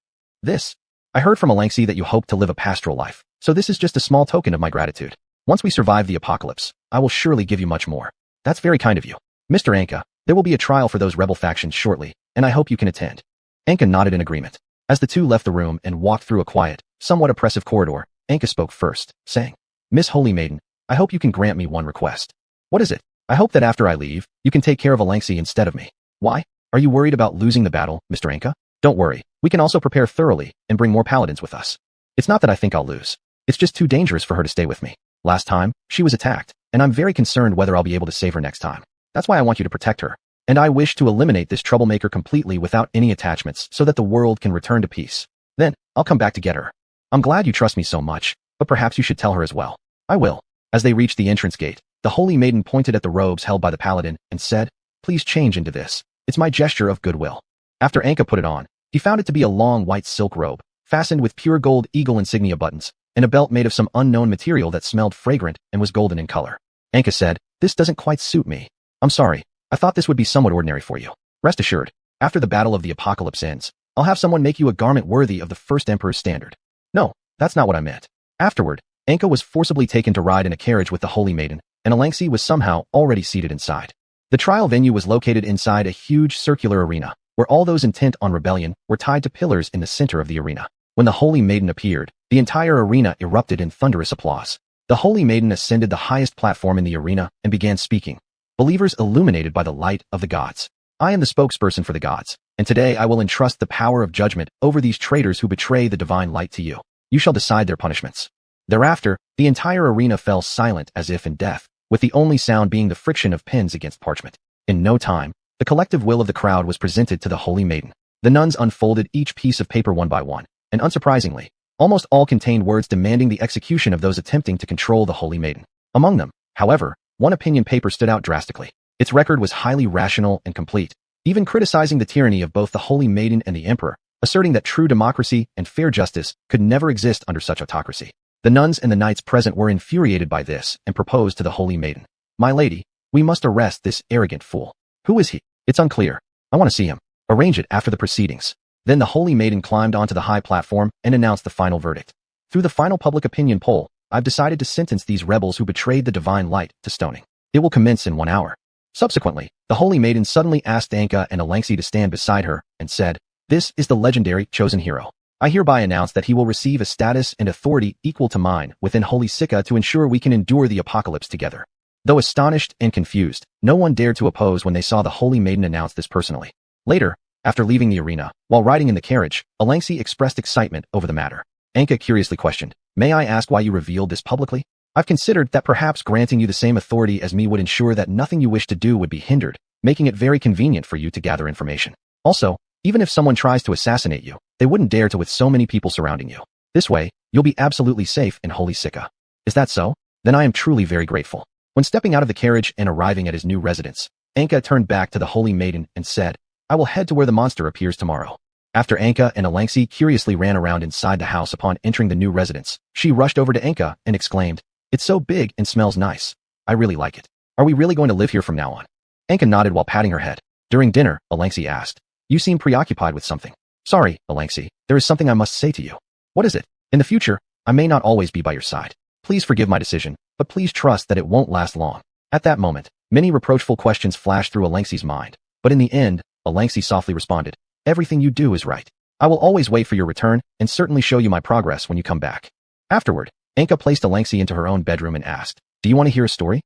I heard from Alexi that you hope to live a pastoral life, so this is just a small token of my gratitude. Once we survive the apocalypse, I will surely give you much more." "That's very kind of you. Mr. Anka, there will be a trial for those rebel factions shortly, and I hope you can attend." Anka nodded in agreement. As the two left the room and walked through a quiet, somewhat oppressive corridor, Anka spoke first, saying, "Miss Holy Maiden, I hope you can grant me one request." "What is it?" "I hope that after I leave, you can take care of Alexi instead of me." "Why? Are you worried about losing the battle, Mr. Anka?" "Don't worry, we can also prepare thoroughly and bring more paladins with us. It's not that I think I'll lose. It's just too dangerous for her to stay with me. Last time, she was attacked, and I'm very concerned whether I'll be able to save her next time. That's why I want you to protect her. And I wish to eliminate this troublemaker completely without any attachments so that the world can return to peace. Then, I'll come back to get her. I'm glad you trust me so much, but perhaps you should tell her as well." "I will." As they reached the entrance gate, the Holy Maiden pointed at the robes held by the paladin and said, "Please change into this. It's my gesture of goodwill." After Anka put it on, he found it to be a long white silk robe, fastened with pure gold eagle insignia buttons, and a belt made of some unknown material that smelled fragrant and was golden in color. Anka said, "This doesn't quite suit me. I'm sorry. I thought this would be somewhat ordinary for you. Rest assured, after the battle of the apocalypse ends, I'll have someone make you a garment worthy of the first emperor's standard." "No, that's not what I meant." Afterward, Anka was forcibly taken to ride in a carriage with the Holy Maiden, and Alangsi was somehow already seated inside. The trial venue was located inside a huge circular arena, where all those intent on rebellion were tied to pillars in the center of the arena. When the Holy Maiden appeared, the entire arena erupted in thunderous applause. The Holy Maiden ascended the highest platform in the arena and began speaking. "Believers illuminated by the light of the gods. I am the spokesperson for the gods, and today I will entrust the power of judgment over these traitors who betray the divine light to you. You shall decide their punishments." Thereafter, the entire arena fell silent as if in death, with the only sound being the friction of pens against parchment. In no time, the collective will of the crowd was presented to the Holy Maiden. The nuns unfolded each piece of paper one by one, and unsurprisingly, almost all contained words demanding the execution of those attempting to control the Holy Maiden. Among them, however, one opinion paper stood out drastically. Its record was highly rational and complete, even criticizing the tyranny of both the Holy Maiden and the Emperor, asserting that true democracy and fair justice could never exist under such autocracy. The nuns and the knights present were infuriated by this and proposed to the Holy Maiden, "My lady, we must arrest this arrogant fool. Who is he? It's unclear. I want to see him. Arrange it after the proceedings." Then the Holy Maiden climbed onto the high platform and announced the final verdict. "Through the final public opinion poll, I've decided to sentence these rebels who betrayed the divine light to stoning. It will commence in 1 hour." Subsequently, the Holy Maiden suddenly asked Anka and Alangsi to stand beside her and said, "This is the legendary chosen hero. I hereby announce that he will receive a status and authority equal to mine within Holy Sika to ensure we can endure the apocalypse together." Though astonished and confused, no one dared to oppose when they saw the Holy Maiden announce this personally. Later, after leaving the arena, while riding in the carriage, Alangsi expressed excitement over the matter. Anka curiously questioned, "May I ask why you revealed this publicly?" "I've considered that perhaps granting you the same authority as me would ensure that nothing you wish to do would be hindered, making it very convenient for you to gather information. Also, even if someone tries to assassinate you, they wouldn't dare to with so many people surrounding you. This way, you'll be absolutely safe in Holy Sika." "Is that so? Then I am truly very grateful." When stepping out of the carriage and arriving at his new residence, Anka turned back to the Holy Maiden and said, "I will head to where the monster appears tomorrow." After Anka and Alangsi curiously ran around inside the house upon entering the new residence, she rushed over to Anka and exclaimed, "It's so big and smells nice. I really like it. Are we really going to live here from now on?" Anka nodded while patting her head. During dinner, Alangsi asked, "You seem preoccupied with something." "Sorry, Alangsi, there is something I must say to you." "What is it?" "In the future, I may not always be by your side. Please forgive my decision, but please trust that it won't last long." At that moment, many reproachful questions flashed through Alangsi's mind, but in the end, Alangsi softly responded, "Everything you do is right. I will always wait for your return and certainly show you my progress when you come back." Afterward, Anka placed Alangsi into her own bedroom and asked, "Do you want to hear a story?"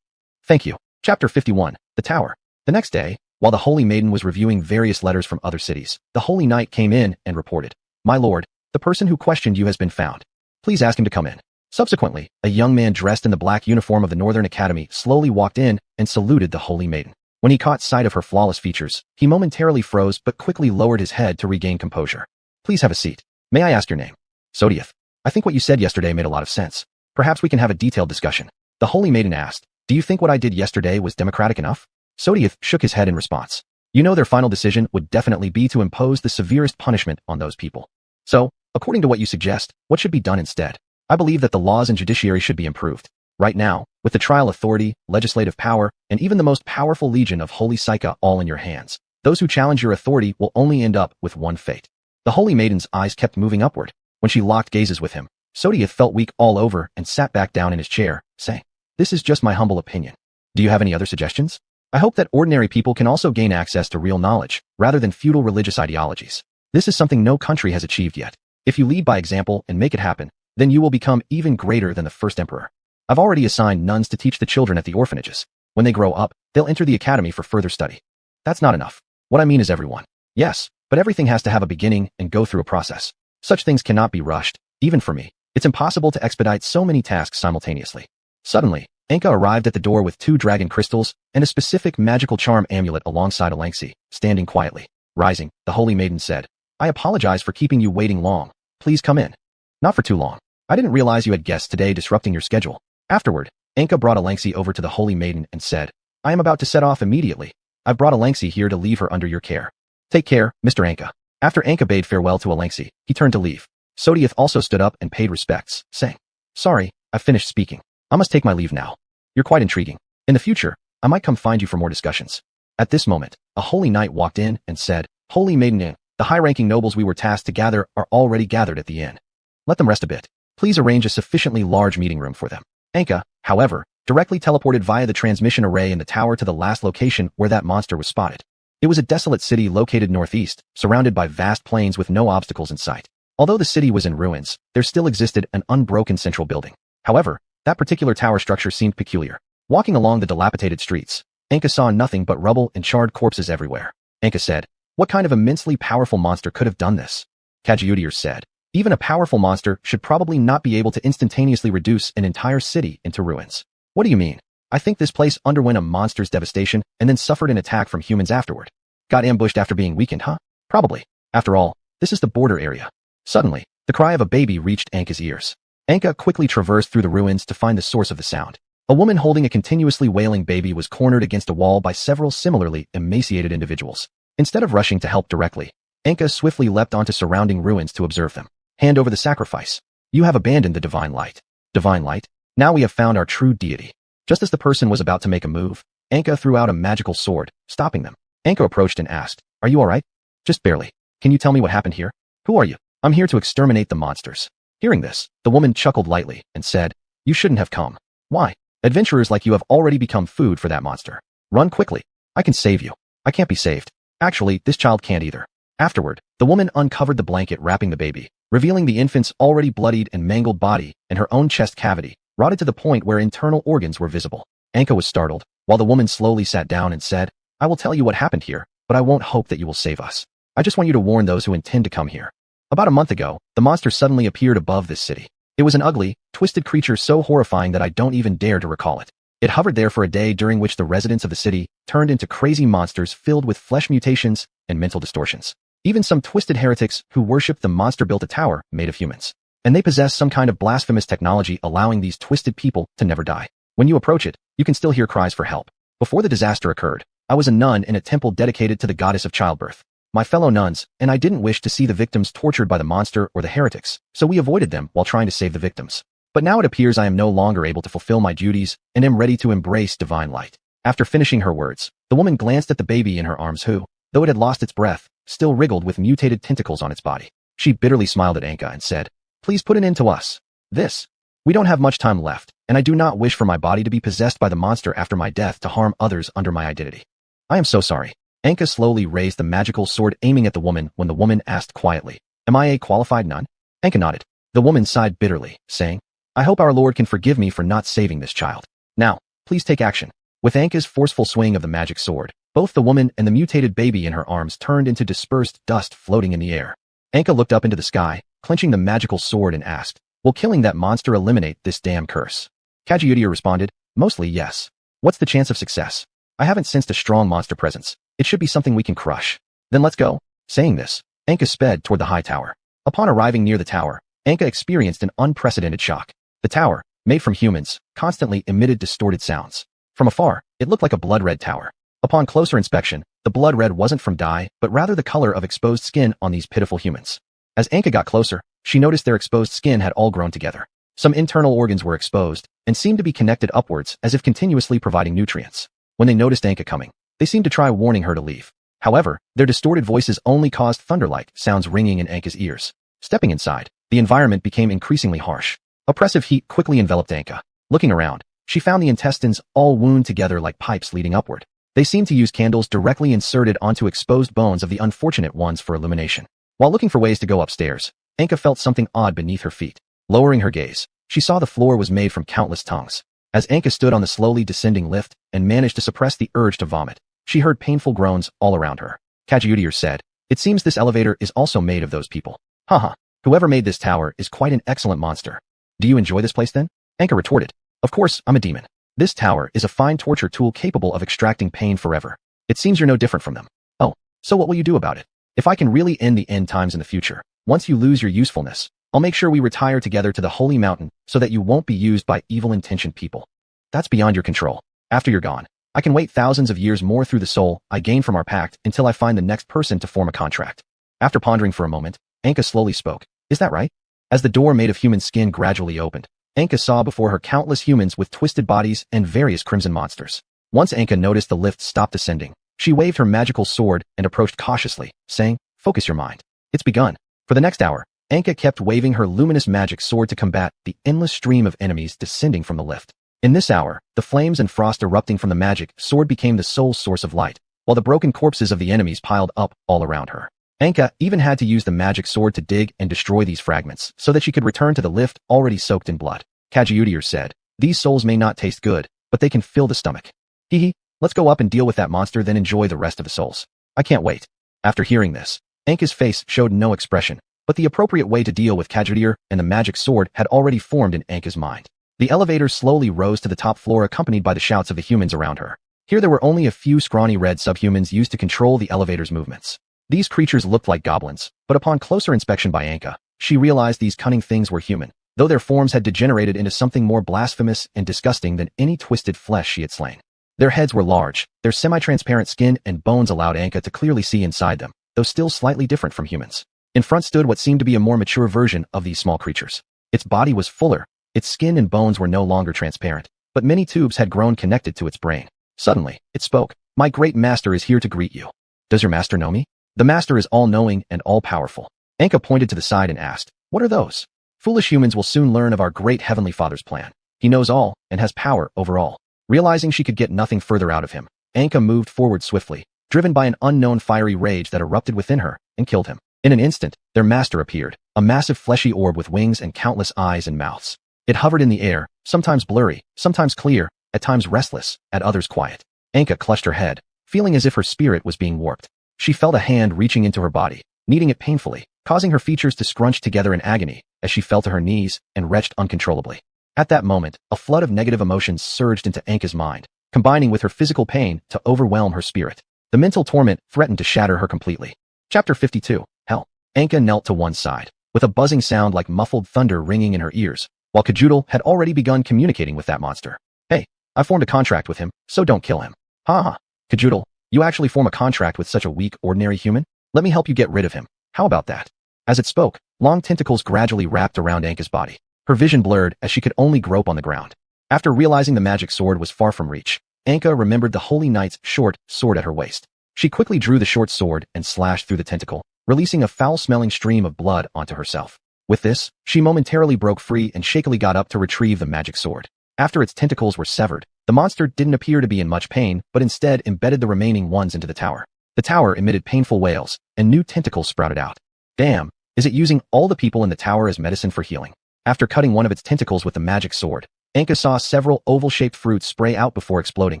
"Thank you." Chapter 51, The Tower. The next day, while the Holy Maiden was reviewing various letters from other cities, the Holy Knight came in and reported, "My lord, the person who questioned you has been found. Please ask him to come in." Subsequently, a young man dressed in the black uniform of the Northern Academy slowly walked in and saluted the Holy Maiden. When he caught sight of her flawless features, he momentarily froze but quickly lowered his head to regain composure. "Please have a seat. May I ask your name?" "Sodiath. I think what you said yesterday made a lot of sense. Perhaps we can have a detailed discussion." The Holy Maiden asked, "Do you think what I did yesterday was democratic enough?" Sodiath shook his head in response. "You know their final decision would definitely be to impose the severest punishment on those people. So, according to what you suggest, what should be done instead? I believe that the laws and judiciary should be improved. Right now, with the trial authority, legislative power, and even the most powerful legion of Holy Sika all in your hands, those who challenge your authority will only end up with one fate." The Holy Maiden's eyes kept moving upward. When she locked gazes with him, Sodiath felt weak all over and sat back down in his chair, saying, "This is just my humble opinion. Do you have any other suggestions? I hope that ordinary people can also gain access to real knowledge, rather than feudal religious ideologies. This is something no country has achieved yet. If you lead by example and make it happen, then you will become even greater than the first emperor. I've already assigned nuns to teach the children at the orphanages. When they grow up, they'll enter the academy for further study. That's not enough. What I mean is everyone. Yes, but everything has to have a beginning and go through a process. Such things cannot be rushed, even for me. It's impossible to expedite so many tasks simultaneously." Suddenly, Anka arrived at the door with 2 dragon crystals and a specific magical charm amulet alongside Alangsi, standing quietly. Rising, the Holy Maiden said, "I apologize for keeping you waiting long. Please come in." "Not for too long. I didn't realize you had guests today disrupting your schedule." Afterward, Anka brought Alangsi over to the Holy Maiden and said, "I am about to set off immediately. I've brought Alangsi here to leave her under your care. Take care, Mr. Anka." After Anka bade farewell to Alangsi, he turned to leave. Sodiath also stood up and paid respects, saying, Sorry, I've finished speaking. I must take my leave now. You're quite intriguing. In the future, I might come find you for more discussions. At this moment, a holy knight walked in and said, Holy Maiden, the high-ranking nobles we were tasked to gather are already gathered at the inn. Let them rest a bit. Please arrange a sufficiently large meeting room for them. Anka, however, directly teleported via the transmission array in the tower to the last location where that monster was spotted. It was a desolate city located northeast, surrounded by vast plains with no obstacles in sight. Although the city was in ruins, there still existed an unbroken central building. However, that particular tower structure seemed peculiar. Walking along the dilapidated streets, Anka saw nothing but rubble and charred corpses everywhere. Anka said, What kind of immensely powerful monster could have done this? Kajiudier said, Even a powerful monster should probably not be able to instantaneously reduce an entire city into ruins. What do you mean? I think this place underwent a monster's devastation and then suffered an attack from humans afterward. Got ambushed after being weakened, huh? Probably. After all, this is the border area. Suddenly, the cry of a baby reached Anka's ears. Anka quickly traversed through the ruins to find the source of the sound. A woman holding a continuously wailing baby was cornered against a wall by several similarly emaciated individuals. Instead of rushing to help directly, Anka swiftly leapt onto surrounding ruins to observe them. Hand over the sacrifice. You have abandoned the divine light. Divine light? Now we have found our true deity. Just as the person was about to make a move, Anka threw out a magical sword, stopping them. Anka approached and asked, Are you alright? Just barely. Can you tell me what happened here? Who are you? I'm here to exterminate the monsters. Hearing this, the woman chuckled lightly and said, You shouldn't have come. Why? Adventurers like you have already become food for that monster. Run quickly. I can save you. I can't be saved. Actually, this child can't either. Afterward, the woman uncovered the blanket wrapping the baby, revealing the infant's already bloodied and mangled body and her own chest cavity, rotted to the point where internal organs were visible. Anka was startled, while the woman slowly sat down and said, I will tell you what happened here, but I won't hope that you will save us. I just want you to warn those who intend to come here. About a month ago, the monster suddenly appeared above this city. It was an ugly, twisted creature so horrifying that I don't even dare to recall it. It hovered there for a day during which the residents of the city turned into crazy monsters filled with flesh mutations and mental distortions. Even some twisted heretics who worshipped the monster built a tower made of humans. And they possessed some kind of blasphemous technology allowing these twisted people to never die. When you approach it, you can still hear cries for help. Before the disaster occurred, I was a nun in a temple dedicated to the goddess of childbirth. My fellow nuns and I didn't wish to see the victims tortured by the monster or the heretics, so we avoided them while trying to save the victims. But now it appears I am no longer able to fulfill my duties and am ready to embrace divine light. After finishing her words, the woman glanced at the baby in her arms who, though it had lost its breath, still wriggled with mutated tentacles on its body. She bitterly smiled at Anka and said, Please put an end to us. This. We don't have much time left, and I do not wish for my body to be possessed by the monster after my death to harm others under my identity. I am so sorry. Anka slowly raised the magical sword aiming at the woman when the woman asked quietly, Am I a qualified nun? Anka nodded. The woman sighed bitterly, saying, I hope our Lord can forgive me for not saving this child. Now, please take action. With Anka's forceful swing of the magic sword, both the woman and the mutated baby in her arms turned into dispersed dust floating in the air. Anka looked up into the sky, clenching the magical sword and asked, Will killing that monster eliminate this damn curse? Kajiudier responded, Mostly yes. What's the chance of success? I haven't sensed a strong monster presence. It should be something we can crush. Then let's go. Saying this, Anka sped toward the high tower. Upon arriving near the tower, Anka experienced an unprecedented shock. The tower, made from humans, constantly emitted distorted sounds. From afar, it looked like a blood-red tower. Upon closer inspection, the blood red wasn't from dye, but rather the color of exposed skin on these pitiful humans. As Anka got closer, she noticed their exposed skin had all grown together. Some internal organs were exposed and seemed to be connected upwards as if continuously providing nutrients. When they noticed Anka coming, they seemed to try warning her to leave. However, their distorted voices only caused thunder-like sounds ringing in Anka's ears. Stepping inside, the environment became increasingly harsh. Oppressive heat quickly enveloped Anka. Looking around, she found the intestines all wound together like pipes leading upward. They seemed to use candles directly inserted onto exposed bones of the unfortunate ones for illumination. While looking for ways to go upstairs, Anka felt something odd beneath her feet. Lowering her gaze, she saw the floor was made from countless tongues. As Anka stood on the slowly descending lift and managed to suppress the urge to vomit, she heard painful groans all around her. Kajiudier said, It seems this elevator is also made of those people. Haha, whoever made this tower is quite an excellent monster. Do you enjoy this place then? Anka retorted, Of course, I'm a demon. This tower is a fine torture tool capable of extracting pain forever. It seems you're no different from them. Oh, so what will you do about it? If I can really end the end times in the future, once you lose your usefulness, I'll make sure we retire together to the holy mountain so that you won't be used by evil-intentioned people. That's beyond your control. After you're gone, I can wait thousands of years more through the soul I gain from our pact until I find the next person to form a contract. After pondering for a moment, Anka slowly spoke. Is that right? As the door made of human skin gradually opened, Anka saw before her countless humans with twisted bodies and various crimson monsters. Once Anka noticed the lift stopped ascending, she waved her magical sword and approached cautiously, saying, "Focus your mind. It's begun." For the next hour, Anka kept waving her luminous magic sword to combat the endless stream of enemies descending from the lift. In this hour, the flames and frost erupting from the magic sword became the sole source of light, while the broken corpses of the enemies piled up all around her. Anka even had to use the magic sword to dig and destroy these fragments so that she could return to the lift already soaked in blood. Kajiudir said, "These souls may not taste good, but they can fill the stomach. Hehe, let's go up and deal with that monster, then enjoy the rest of the souls. I can't wait." After hearing this, Anka's face showed no expression, but the appropriate way to deal with Kajiudir and the magic sword had already formed in Anka's mind. The elevator slowly rose to the top floor accompanied by the shouts of the humans around her. Here there were only a few scrawny red subhumans used to control the elevator's movements. These creatures looked like goblins, but upon closer inspection by Anka, she realized these cunning things were human, though their forms had degenerated into something more blasphemous and disgusting than any twisted flesh she had slain. Their heads were large, their semi-transparent skin and bones allowed Anka to clearly see inside them, though still slightly different from humans. In front stood what seemed to be a more mature version of these small creatures. Its body was fuller, its skin and bones were no longer transparent, but many tubes had grown connected to its brain. Suddenly, it spoke, "My great master is here to greet you." "Does your master know me?" "The master is all-knowing and all-powerful." Anka pointed to the side and asked, "What are those?" "Foolish humans will soon learn of our great Heavenly Father's plan. He knows all and has power over all." Realizing she could get nothing further out of him, Anka moved forward swiftly, driven by an unknown fiery rage that erupted within her, and killed him. In an instant, their master appeared, a massive fleshy orb with wings and countless eyes and mouths. It hovered in the air, sometimes blurry, sometimes clear, at times restless, at others quiet. Anka clutched her head, feeling as if her spirit was being warped. She felt a hand reaching into her body, kneading it painfully, causing her features to scrunch together in agony as she fell to her knees and retched uncontrollably. At that moment, a flood of negative emotions surged into Anka's mind, combining with her physical pain to overwhelm her spirit. The mental torment threatened to shatter her completely. Chapter 52. Hell. Anka knelt to one side, with a buzzing sound like muffled thunder ringing in her ears, while Kajudal had already begun communicating with that monster. "Hey, I formed a contract with him, so don't kill him." "Ha ha. Kajudal, you actually form a contract with such a weak, ordinary human? Let me help you get rid of him. How about that?" As it spoke, long tentacles gradually wrapped around Anka's body. Her vision blurred as she could only grope on the ground. After realizing the magic sword was far from reach, Anka remembered the Holy Knight's short sword at her waist. She quickly drew the short sword and slashed through the tentacle, releasing a foul-smelling stream of blood onto herself. With this, she momentarily broke free and shakily got up to retrieve the magic sword. After its tentacles were severed, the monster didn't appear to be in much pain, but instead embedded the remaining ones into the tower. The tower emitted painful wails, and new tentacles sprouted out. Damn, is it using all the people in the tower as medicine for healing? After cutting one of its tentacles with the magic sword, Anka saw several oval-shaped fruits spray out before exploding,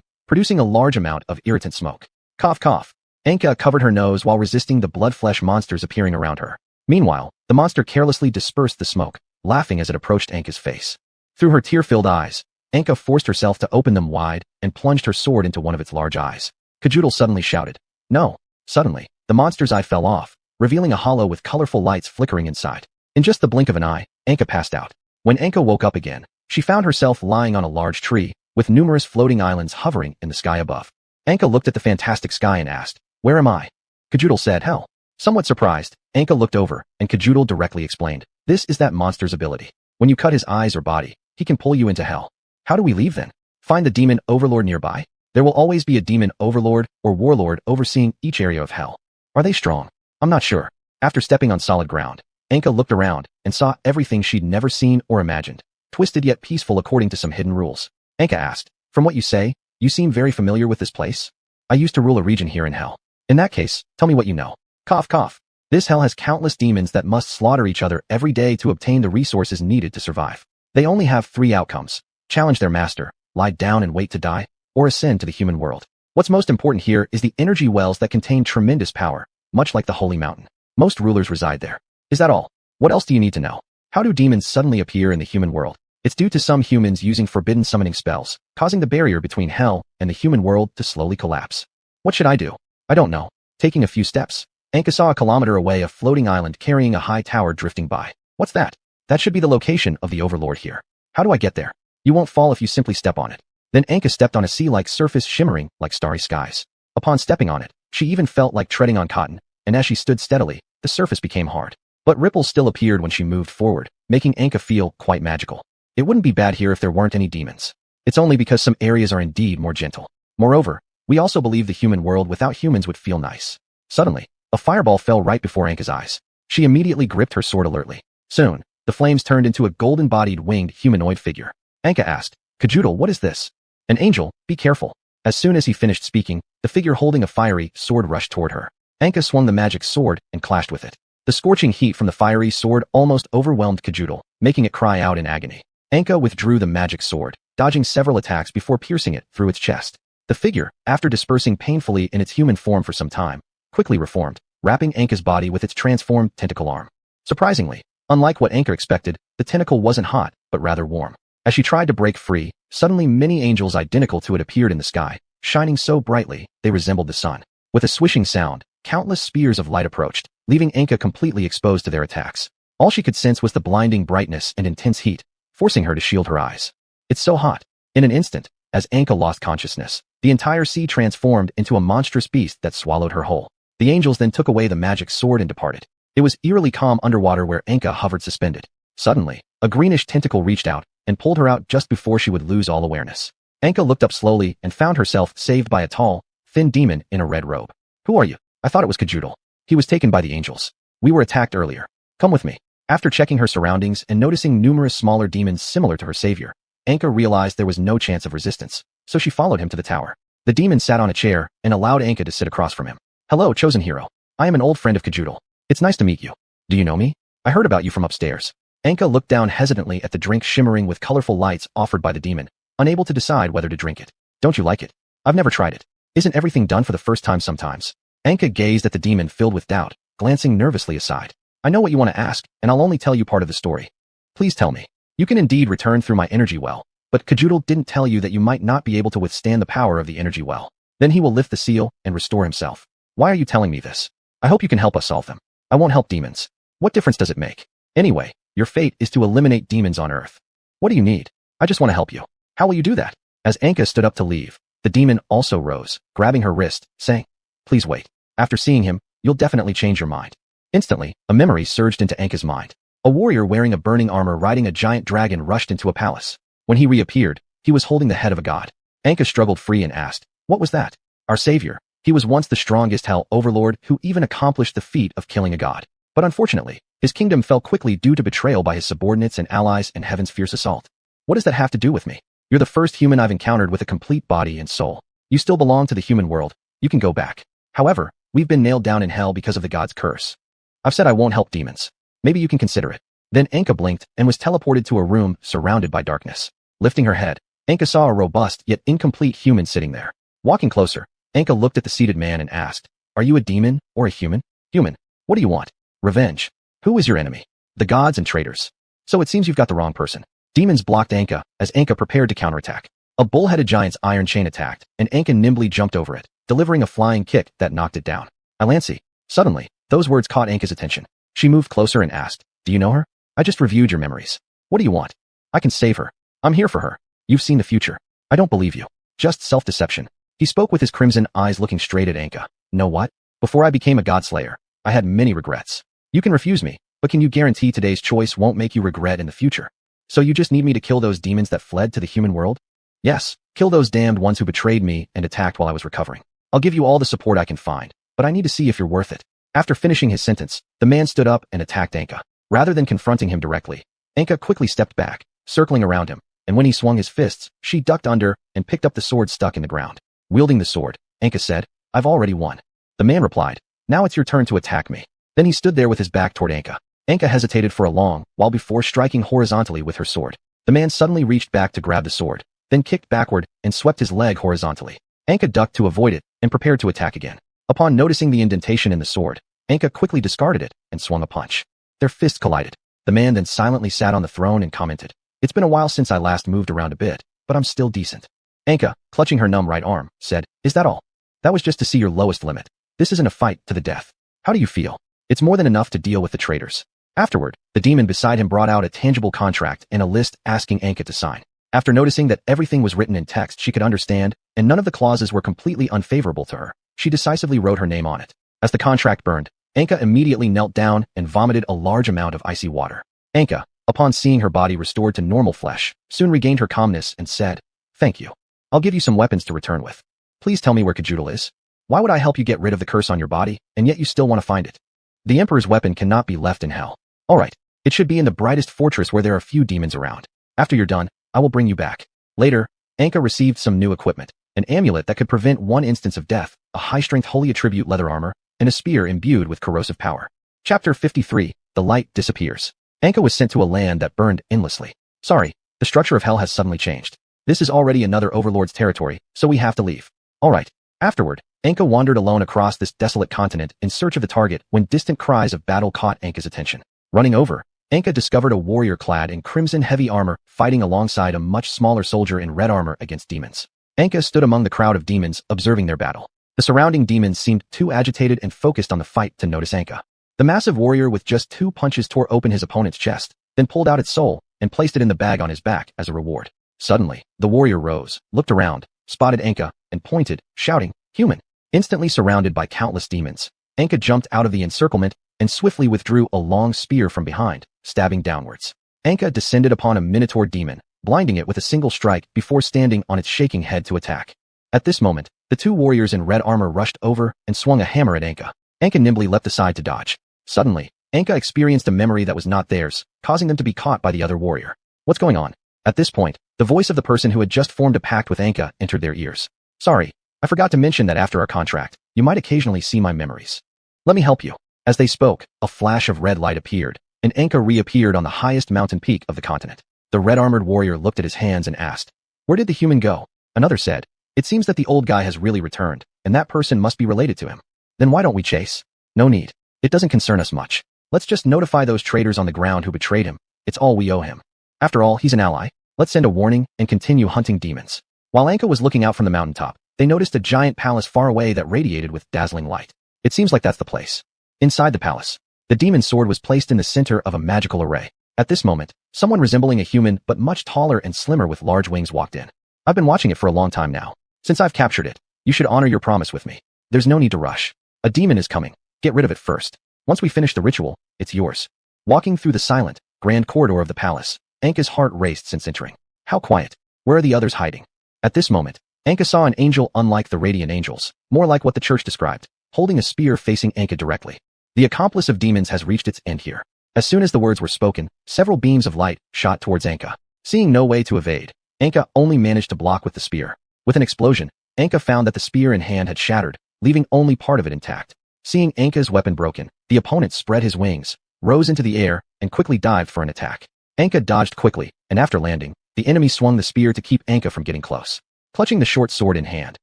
producing a large amount of irritant smoke. Cough cough. Anka covered her nose while resisting the blood-flesh monsters appearing around her. Meanwhile, the monster carelessly dispersed the smoke, laughing as it approached Anka's face. Through her tear-filled eyes, Anka forced herself to open them wide and plunged her sword into one of its large eyes. Kajudal suddenly shouted, "No!" Suddenly, the monster's eye fell off, revealing a hollow with colorful lights flickering inside. In just the blink of an eye, Anka passed out. When Anka woke up again, she found herself lying on a large tree, with numerous floating islands hovering in the sky above. Anka looked at the fantastic sky and asked, "Where am I?" Kajudal said, "Hell." Somewhat surprised, Anka looked over, and Kajudal directly explained, "This is that monster's ability. When you cut his eyes or body, he can pull you into hell." "How do we leave then?" "Find the demon overlord nearby. There will always be a demon overlord or warlord overseeing each area of hell." "Are they strong?" "I'm not sure." After stepping on solid ground, Anka looked around and saw everything she'd never seen or imagined, twisted yet peaceful according to some hidden rules. Anka asked, "From what you say, you seem very familiar with this place?" "I used to rule a region here in hell." "In that case, tell me what you know." Cough cough. "This hell has countless demons that must slaughter each other every day to obtain the resources needed to survive. They only have 3 outcomes: challenge their master, lie down and wait to die, or ascend to the human world. What's most important here is the energy wells that contain tremendous power, much like the Holy Mountain. Most rulers reside there. Is that all? What else do you need to know? How do demons suddenly appear in the human world? It's due to some humans using forbidden summoning spells, causing the barrier between hell and the human world to slowly collapse. What should I do? I don't know. Taking a few steps, Anka saw a kilometer away a floating island carrying a high tower drifting by. What's that? That should be the location of the overlord here. How do I get there? You won't fall if you simply step on it. Then Anka stepped on a sea-like surface shimmering like starry skies. Upon stepping on it, she even felt like treading on cotton, and as she stood steadily, the surface became hard. But ripples still appeared when she moved forward, making Anka feel quite magical. It wouldn't be bad here if there weren't any demons. It's only because some areas are indeed more gentle. Moreover, we also believe the human world without humans would feel nice. Suddenly, a fireball fell right before Anka's eyes. She immediately gripped her sword alertly. Soon, the flames turned into a golden-bodied winged humanoid figure. Anka asked, "Kajudal, what is this?" "An angel, be careful." As soon as he finished speaking, the figure holding a fiery sword rushed toward her. Anka swung the magic sword and clashed with it. The scorching heat from the fiery sword almost overwhelmed Kajudal, making it cry out in agony. Anka withdrew the magic sword, dodging several attacks before piercing it through its chest. The figure, after dispersing painfully in its human form for some time, quickly reformed, wrapping Anka's body with its transformed tentacle arm. Surprisingly, unlike what Anka expected, the tentacle wasn't hot, but rather warm. As she tried to break free, suddenly many angels identical to it appeared in the sky, shining so brightly they resembled the sun. With a swishing sound, countless spears of light approached, leaving Anka completely exposed to their attacks. All she could sense was the blinding brightness and intense heat, forcing her to shield her eyes. "It's so hot." In an instant, as Anka lost consciousness, the entire sea transformed into a monstrous beast that swallowed her whole. The angels then took away the magic sword and departed. It was eerily calm underwater where Anka hovered suspended. Suddenly, a greenish tentacle reached out and pulled her out just before she would lose all awareness. Anka looked up slowly and found herself saved by a tall, thin demon in a red robe. "Who are you?" "I thought it was Kajudal. He was taken by the angels. We were attacked earlier. Come with me." After checking her surroundings and noticing numerous smaller demons similar to her savior, Anka realized there was no chance of resistance, so she followed him to the tower. The demon sat on a chair and allowed Anka to sit across from him. "Hello, chosen hero. I am an old friend of Kajudal. It's nice to meet you. Do you know me? I heard about you from upstairs." Anka looked down hesitantly at the drink shimmering with colorful lights offered by the demon, unable to decide whether to drink it. "Don't you like it?" "I've never tried it. Isn't everything done for the first time sometimes?" Anka gazed at the demon filled with doubt, glancing nervously aside. "I know what you want to ask, and I'll only tell you part of the story. Please tell me. You can indeed return through my energy well, but Kajudal didn't tell you that you might not be able to withstand the power of the energy well. Then he will lift the seal and restore himself. Why are you telling me this? I hope you can help us solve them. I won't help demons. What difference does it make? Anyway, your fate is to eliminate demons on Earth. What do you need? I just want to help you. How will you do that?" As Anka stood up to leave, the demon also rose, grabbing her wrist, saying, "Please wait. After seeing him, you'll definitely change your mind." Instantly, a memory surged into Anka's mind. A warrior wearing a burning armor riding a giant dragon rushed into a palace. When he reappeared, he was holding the head of a god. Anka struggled free and asked, "What was that?" "Our savior. He was once the strongest hell overlord who even accomplished the feat of killing a god. But unfortunately, his kingdom fell quickly due to betrayal by his subordinates and allies and heaven's fierce assault. What does that have to do with me? You're the first human I've encountered with a complete body and soul. You still belong to the human world. You can go back. However, we've been nailed down in hell because of the god's curse. I've said I won't help demons. Maybe you can consider it." Then Anka blinked and was teleported to a room surrounded by darkness. Lifting her head, Anka saw a robust yet incomplete human sitting there. Walking closer, Anka looked at the seated man and asked, "Are you a demon or a human?" "Human. What do you want?" "Revenge." "Who is your enemy?" "The gods and traitors." "So it seems you've got the wrong person." Demons blocked Anka as Anka prepared to counterattack. A bull-headed giant's iron chain attacked, and Anka nimbly jumped over it, delivering a flying kick that knocked it down. "Alansi." Suddenly, those words caught Anka's attention. She moved closer and asked, "Do you know her?" "I just reviewed your memories. What do you want?" "I can save her. I'm here for her." "You've seen the future. I don't believe you. Just self-deception." He spoke with his crimson eyes looking straight at Anka. "Know what? Before I became a godslayer, I had many regrets. You can refuse me, but can you guarantee today's choice won't make you regret in the future? So you just need me to kill those demons that fled to the human world?" "Yes, kill those damned ones who betrayed me and attacked while I was recovering. I'll give you all the support I can find, but I need to see if you're worth it." After finishing his sentence, the man stood up and attacked Anka. Rather than confronting him directly, Anka quickly stepped back, circling around him, and when he swung his fists, she ducked under and picked up the sword stuck in the ground. Wielding the sword, Anka said, "I've already won." The man replied, "Now it's your turn to attack me." Then he stood there with his back toward Anka. Anka hesitated for a long while before striking horizontally with her sword. The man suddenly reached back to grab the sword, then kicked backward and swept his leg horizontally. Anka ducked to avoid it and prepared to attack again. Upon noticing the indentation in the sword, Anka quickly discarded it and swung a punch. Their fists collided. The man then silently sat on the throne and commented, "It's been a while since I last moved around a bit, but I'm still decent." Anka, clutching her numb right arm, said, "Is that all? That was just to see your lowest limit. This isn't a fight to the death. How do you feel?" "It's more than enough to deal with the traitors." Afterward, the demon beside him brought out a tangible contract and a list asking Anka to sign. After noticing that everything was written in text she could understand, and none of the clauses were completely unfavorable to her, she decisively wrote her name on it. As the contract burned, Anka immediately knelt down and vomited a large amount of icy water. "Anka, upon seeing her body restored to normal flesh, soon regained her calmness and said, "Thank you. I'll give you some weapons to return with. Please tell me where Kajudal is. Why would I help you get rid of the curse on your body, and yet you still want to find it? The Emperor's weapon cannot be left in hell. All right, it should be in the brightest fortress where there are few demons around. After you're done, I will bring you back." Later, Anka received some new equipment, an amulet that could prevent one instance of death, a high-strength holy attribute leather armor, and a spear imbued with corrosive power. Chapter 53, The Light Disappears. Anka was sent to a land that burned endlessly. "Sorry, the structure of hell has suddenly changed. This is already another overlord's territory, so we have to leave." All right. Afterward, Anka wandered alone across this desolate continent in search of the target when distant cries of battle caught Anka's attention. Running over, Anka discovered a warrior clad in crimson heavy armor fighting alongside a much smaller soldier in red armor against demons. Anka stood among the crowd of demons observing their battle. The surrounding demons seemed too agitated and focused on the fight to notice Anka. The massive warrior with just 2 punches tore open his opponent's chest, then pulled out its soul and placed it in the bag on his back as a reward. Suddenly, the warrior rose, looked around, spotted Anka, and pointed, shouting, "Human!" Instantly surrounded by countless demons, Anka jumped out of the encirclement and swiftly withdrew a long spear from behind, stabbing downwards. Anka descended upon a minotaur demon, blinding it with a single strike before standing on its shaking head to attack. At this moment, the 2 warriors in red armor rushed over and swung a hammer at Anka. Anka nimbly leapt aside to dodge. Suddenly, Anka experienced a memory that was not theirs, causing them to be caught by the other warrior. What's going on? At this point, the voice of the person who had just formed a pact with Anka entered their ears. "Sorry, I forgot to mention that after our contract, you might occasionally see my memories. Let me help you." As they spoke, a flash of red light appeared, and Anka reappeared on the highest mountain peak of the continent. The red-armored warrior looked at his hands and asked, "Where did the human go?" Another said, "It seems that the old guy has really returned, and that person must be related to him. Then why don't we chase?" "No need. It doesn't concern us much. Let's just notify those traitors on the ground who betrayed him. It's all we owe him. After all, he's an ally. Let's send a warning and continue hunting demons." While Anka was looking out from the mountaintop, they noticed a giant palace far away that radiated with dazzling light. It seems like that's the place. Inside the palace, the demon's sword was placed in the center of a magical array. At this moment, someone resembling a human but much taller and slimmer with large wings walked in. "I've been watching it for a long time now. Since I've captured it, you should honor your promise with me. There's no need to rush. A demon is coming. Get rid of it first. Once we finish the ritual, it's yours." Walking through the silent, grand corridor of the palace, Anka's heart raced since entering. How quiet. Where are the others hiding? At this moment, Anka saw an angel unlike the radiant angels, more like what the church described, holding a spear facing Anka directly. The accomplice of demons has reached its end here. As soon as the words were spoken, several beams of light shot towards Anka. Seeing no way to evade, Anka only managed to block with the spear. With an explosion, Anka found that the spear in hand had shattered, leaving only part of it intact. Seeing Anka's weapon broken, the opponent spread his wings, rose into the air, and quickly dived for an attack. Anka dodged quickly, and after landing, the enemy swung the spear to keep Anka from getting close. Clutching the short sword in hand,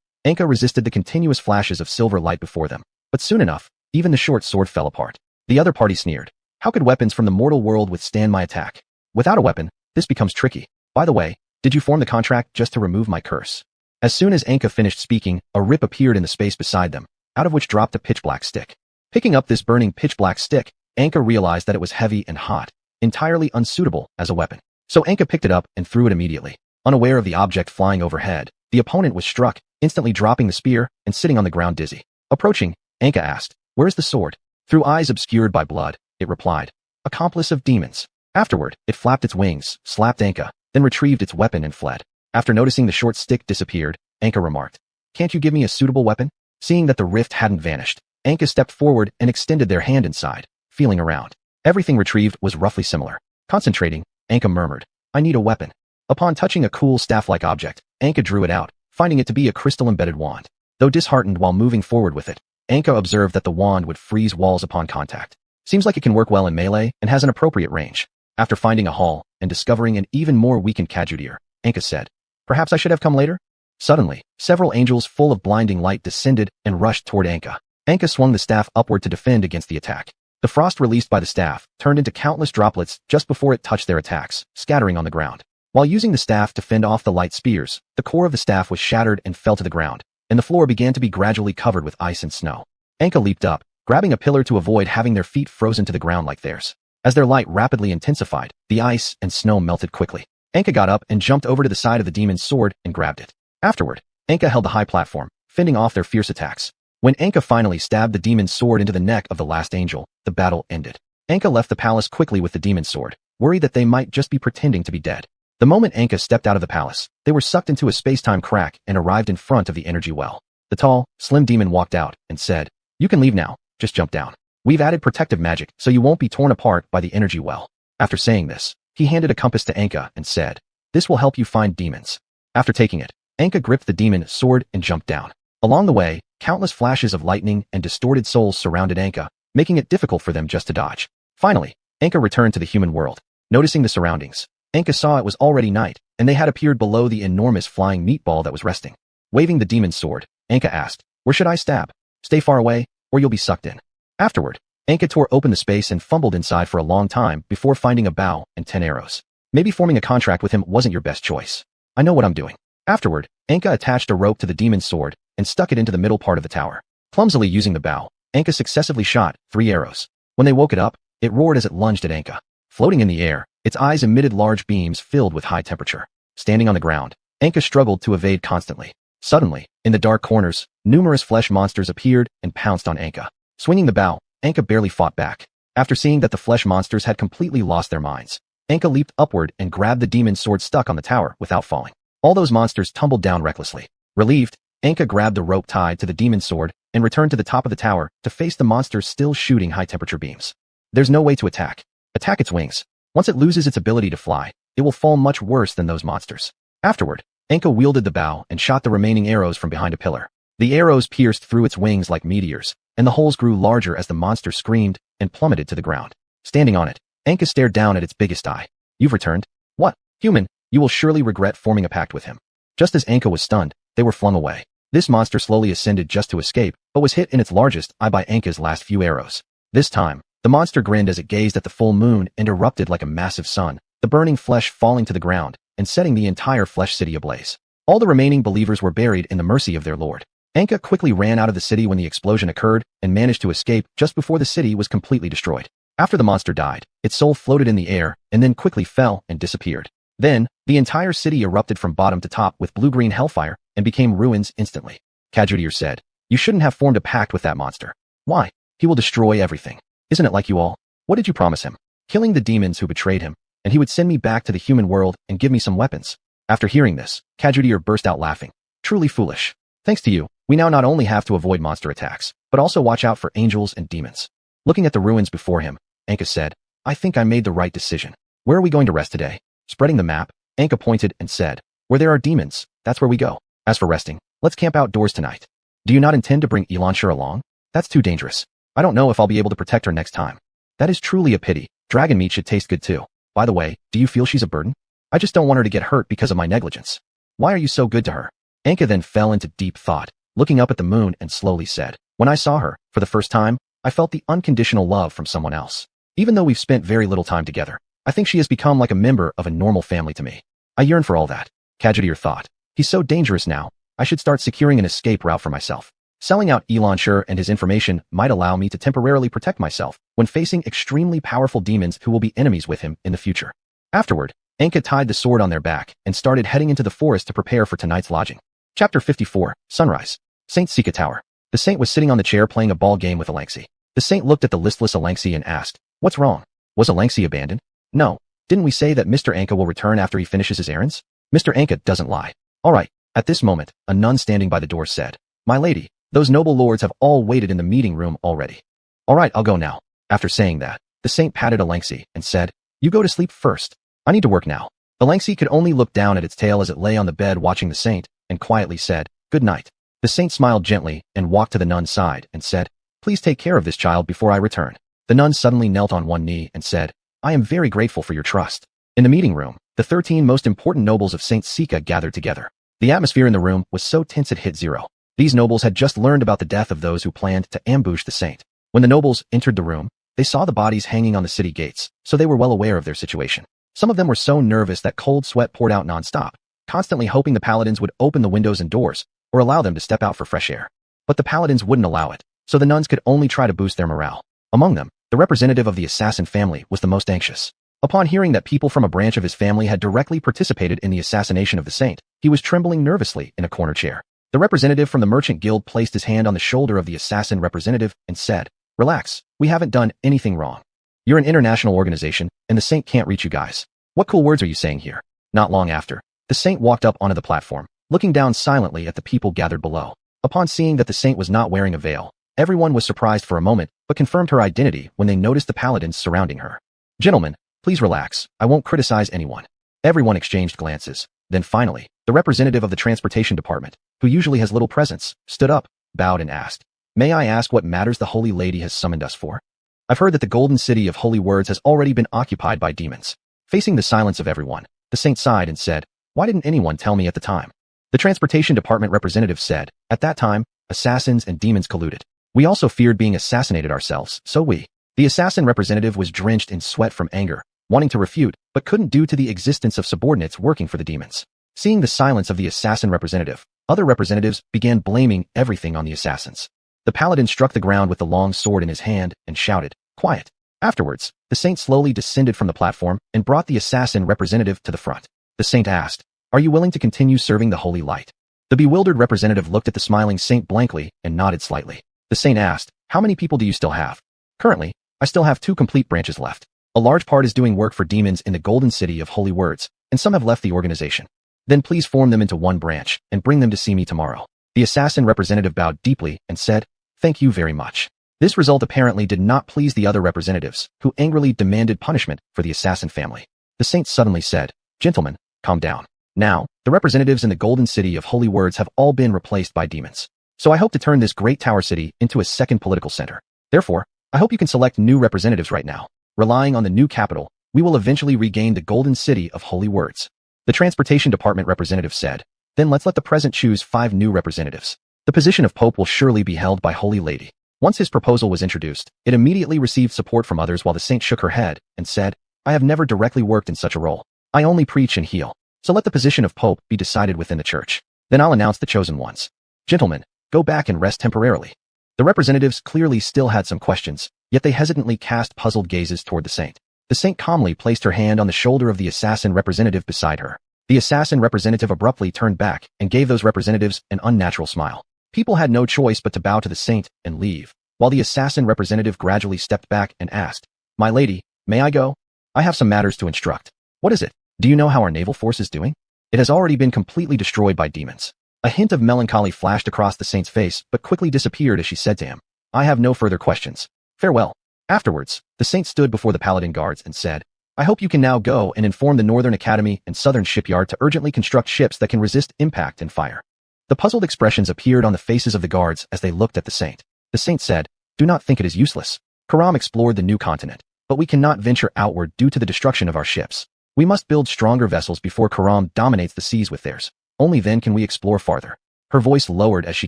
Anka resisted the continuous flashes of silver light before them. But soon enough, even the short sword fell apart. The other party sneered. "How could weapons from the mortal world withstand my attack? Without a weapon, this becomes tricky. By the way, did you form the contract just to remove my curse?" As soon as Anka finished speaking, a rip appeared in the space beside them, out of which dropped a pitch-black stick. Picking up this burning pitch-black stick, Anka realized that it was heavy and hot, entirely unsuitable as a weapon. So Anka picked it up and threw it immediately. Unaware of the object flying overhead, the opponent was struck, instantly dropping the spear and sitting on the ground dizzy. Approaching, Anka asked, "Where's the sword?" Through eyes obscured by blood, it replied, "Accomplice of demons." Afterward, it flapped its wings, slapped Anka, then retrieved its weapon and fled. After noticing the short stick disappeared, Anka remarked, "Can't you give me a suitable weapon?" Seeing that the rift hadn't vanished, Anka stepped forward and extended their hand inside, feeling around. Everything retrieved was roughly similar. Concentrating, Anka murmured, "I need a weapon." Upon touching a cool staff-like object, Anka drew it out, finding it to be a crystal-embedded wand. Though disheartened while moving forward with it, Anka observed that the wand would freeze walls upon contact. Seems like it can work well in melee and has an appropriate range. After finding a hall and discovering an even more weakened Kajudir, Anka said, "Perhaps I should have come later?" Suddenly, several angels full of blinding light descended and rushed toward Anka. Anka swung the staff upward to defend against the attack. The frost released by the staff turned into countless droplets just before it touched their attacks, scattering on the ground. While using the staff to fend off the light spears, the core of the staff was shattered and fell to the ground, and the floor began to be gradually covered with ice and snow. Anka leaped up, grabbing a pillar to avoid having their feet frozen to the ground like theirs. As their light rapidly intensified, the ice and snow melted quickly. Anka got up and jumped over to the side of the demon's sword and grabbed it. Afterward, Anka held the high platform, fending off their fierce attacks. When Anka finally stabbed the demon's sword into the neck of the last angel, the battle ended. Anka left the palace quickly with the demon's sword, worried that they might just be pretending to be dead. The moment Anka stepped out of the palace, they were sucked into a space-time crack and arrived in front of the energy well. The tall, slim demon walked out and said, "You can leave now, just jump down. We've added protective magic so you won't be torn apart by the energy well." After saying this, he handed a compass to Anka and said, "This will help you find demons." After taking it, Anka gripped the demon sword and jumped down. Along the way, countless flashes of lightning and distorted souls surrounded Anka, making it difficult for them just to dodge. Finally, Anka returned to the human world. Noticing the surroundings, Anka saw it was already night, and they had appeared below the enormous flying meatball that was resting. Waving the demon's sword, Anka asked, "Where should I stab? Stay far away, or you'll be sucked in." Afterward, Anka tore open the space and fumbled inside for a long time before finding a bow and 10 arrows. Maybe forming a contract with him wasn't your best choice. I know what I'm doing. Afterward, Anka attached a rope to the demon's sword and stuck it into the middle part of the tower. Clumsily using the bow, Anka successively shot 3 arrows. When they woke it up, it roared as it lunged at Anka. Floating in the air, its eyes emitted large beams filled with high temperature. Standing on the ground, Anka struggled to evade constantly. Suddenly, in the dark corners, numerous flesh monsters appeared and pounced on Anka. Swinging the bow, Anka barely fought back. After seeing that the flesh monsters had completely lost their minds, Anka leaped upward and grabbed the demon's sword stuck on the tower without falling. All those monsters tumbled down recklessly. Relieved, Anka grabbed the rope tied to the demon's sword and returned to the top of the tower to face the monsters still shooting high-temperature beams. There's no way to attack. Attack its wings. Once it loses its ability to fly, it will fall much worse than those monsters. Afterward, Anka wielded the bow and shot the remaining arrows from behind a pillar. The arrows pierced through its wings like meteors, and the holes grew larger as the monster screamed and plummeted to the ground. Standing on it, Anka stared down at its biggest eye. "You've returned? What? Human, you will surely regret forming a pact with him." Just as Anka was stunned, they were flung away. This monster slowly ascended just to escape, but was hit in its largest eye by Anka's last few arrows. This time, the monster grinned as it gazed at the full moon and erupted like a massive sun, the burning flesh falling to the ground and setting the entire flesh city ablaze. All the remaining believers were buried in the mercy of their lord. Anka quickly ran out of the city when the explosion occurred and managed to escape just before the city was completely destroyed. After the monster died, its soul floated in the air and then quickly fell and disappeared. Then, the entire city erupted from bottom to top with blue-green hellfire and became ruins instantly. Kajudir said, "You shouldn't have formed a pact with that monster. Why? He will destroy everything. Isn't it like you all? What did you promise him? Killing the demons who betrayed him, and he would send me back to the human world and give me some weapons." After hearing this, Kajudir burst out laughing. "Truly foolish. Thanks to you, we now not only have to avoid monster attacks, but also watch out for angels and demons." Looking at the ruins before him, Anka said, "I think I made the right decision. Where are we going to rest today?" Spreading the map, Anka pointed and said, "Where there are demons, that's where we go. As for resting, let's camp outdoors tonight. Do you not intend to bring xiuxian along? That's too dangerous. I don't know if I'll be able to protect her next time." "That is truly a pity. Dragon meat should taste good too. By the way, do you feel she's a burden? I just don't want her to get hurt because of my negligence. Why are you so good to her?" Anka then fell into deep thought, looking up at the moon and slowly said, "When I saw her, for the first time, I felt the unconditional love from someone else. Even though we've spent very little time together, I think she has become like a member of a normal family to me. I yearn for all that." Kajudir thought, "He's so dangerous now, I should start securing an escape route for myself. Selling out xiuxian and his information might allow me to temporarily protect myself when facing extremely powerful demons who will be enemies with him in the future." Afterward, Anka tied the sword on their back and started heading into the forest to prepare for tonight's lodging. Chapter 54, Sunrise. Saint Sika Tower. The saint was sitting on the chair playing a ball game with Alexi. The saint looked at the listless Alexi and asked, "What's wrong? Was Alexi abandoned?" "No. Didn't we say that Mr. Anka will return after he finishes his errands? Mr. Anka doesn't lie." "All right." At this moment, a nun standing by the door said, "My lady, those noble lords have all waited in the meeting room already." "All right, I'll go now." After saying that, the saint patted Alexi and said, "You go to sleep first. I need to work now." Alexi could only look down at its tail as it lay on the bed watching the saint and quietly said, "Good night." The saint smiled gently and walked to the nun's side and said, "Please take care of this child before I return." The nun suddenly knelt on one knee and said, "I am very grateful for your trust." In the meeting room, the 13 most important nobles of Saint Sika gathered together. The atmosphere in the room was so tense it hit zero. These nobles had just learned about the death of those who planned to ambush the saint. When the nobles entered the room, they saw the bodies hanging on the city gates, so they were well aware of their situation. Some of them were so nervous that cold sweat poured out nonstop, constantly hoping the paladins would open the windows and doors or allow them to step out for fresh air. But the paladins wouldn't allow it, so the nuns could only try to boost their morale. Among them, the representative of the assassin family was the most anxious. Upon hearing that people from a branch of his family had directly participated in the assassination of the saint, he was trembling nervously in a corner chair. The representative from the merchant guild placed his hand on the shoulder of the assassin representative and said, "Relax, we haven't done anything wrong." You're an international organization, and the saint can't reach you guys. What cool words are you saying here? Not long after, the saint walked up onto the platform, looking down silently at the people gathered below. Upon seeing that the saint was not wearing a veil, everyone was surprised for a moment, but confirmed her identity when they noticed the paladins surrounding her. Gentlemen, please relax, I won't criticize anyone. Everyone exchanged glances. Then finally, the representative of the transportation department, who usually has little presence, stood up, bowed and asked, "May I ask what matters the Holy Lady has summoned us for?" I've heard that the golden city of holy words has already been occupied by demons. Facing the silence of everyone, the saint sighed and said, "Why didn't anyone tell me at the time?" The transportation department representative said, "At that time, assassins and demons colluded. We also feared being assassinated ourselves, so we." The assassin representative was drenched in sweat from anger, wanting to refute, but couldn't due to the existence of subordinates working for the demons. Seeing the silence of the assassin representative, other representatives began blaming everything on the assassins. The paladin struck the ground with the long sword in his hand and shouted, "Quiet." Afterwards, the saint slowly descended from the platform and brought the assassin representative to the front. The saint asked, "Are you willing to continue serving the holy light?" The bewildered representative looked at the smiling saint blankly and nodded slightly. The saint asked, "How many people do you still have?" "Currently, I still have 2 complete branches left. A large part is doing work for demons in the golden city of holy words, and some have left the organization. Then please form them into one branch and bring them to see me tomorrow." The assassin representative bowed deeply and said, "Thank you very much." This result apparently did not please the other representatives, who angrily demanded punishment for the assassin family. The saint suddenly said, "Gentlemen, calm down. Now, the representatives in the golden city of holy words have all been replaced by demons. So I hope to turn this great tower city into a second political center. Therefore, I hope you can select new representatives right now. Relying on the new capital, we will eventually regain the golden city of holy words." The transportation department representative said, "Then let's let the president choose 5 new representatives. The position of Pope will surely be held by Holy Lady." Once his proposal was introduced, it immediately received support from others while the saint shook her head and said, "I have never directly worked in such a role. I only preach and heal. So let the position of Pope be decided within the church. Then I'll announce the chosen ones. Gentlemen, go back and rest temporarily." The representatives clearly still had some questions, yet they hesitantly cast puzzled gazes toward the saint. The saint calmly placed her hand on the shoulder of the assassin representative beside her. The assassin representative abruptly turned back and gave those representatives an unnatural smile. People had no choice but to bow to the saint and leave, while the assassin representative gradually stepped back and asked, "My lady, may I go? I have some matters to instruct." "What is it? Do you know how our naval force is doing?" "It has already been completely destroyed by demons." A hint of melancholy flashed across the saint's face but quickly disappeared as she said to him, "I have no further questions. Farewell." Afterwards, the saint stood before the paladin guards and said, "I hope you can now go and inform the Northern Academy and Southern Shipyard to urgently construct ships that can resist impact and fire." The puzzled expressions appeared on the faces of the guards as they looked at the saint. The saint said, "Do not think it is useless. Karam explored the new continent, but we cannot venture outward due to the destruction of our ships. We must build stronger vessels before Karam dominates the seas with theirs. Only then can we explore farther." Her voice lowered as she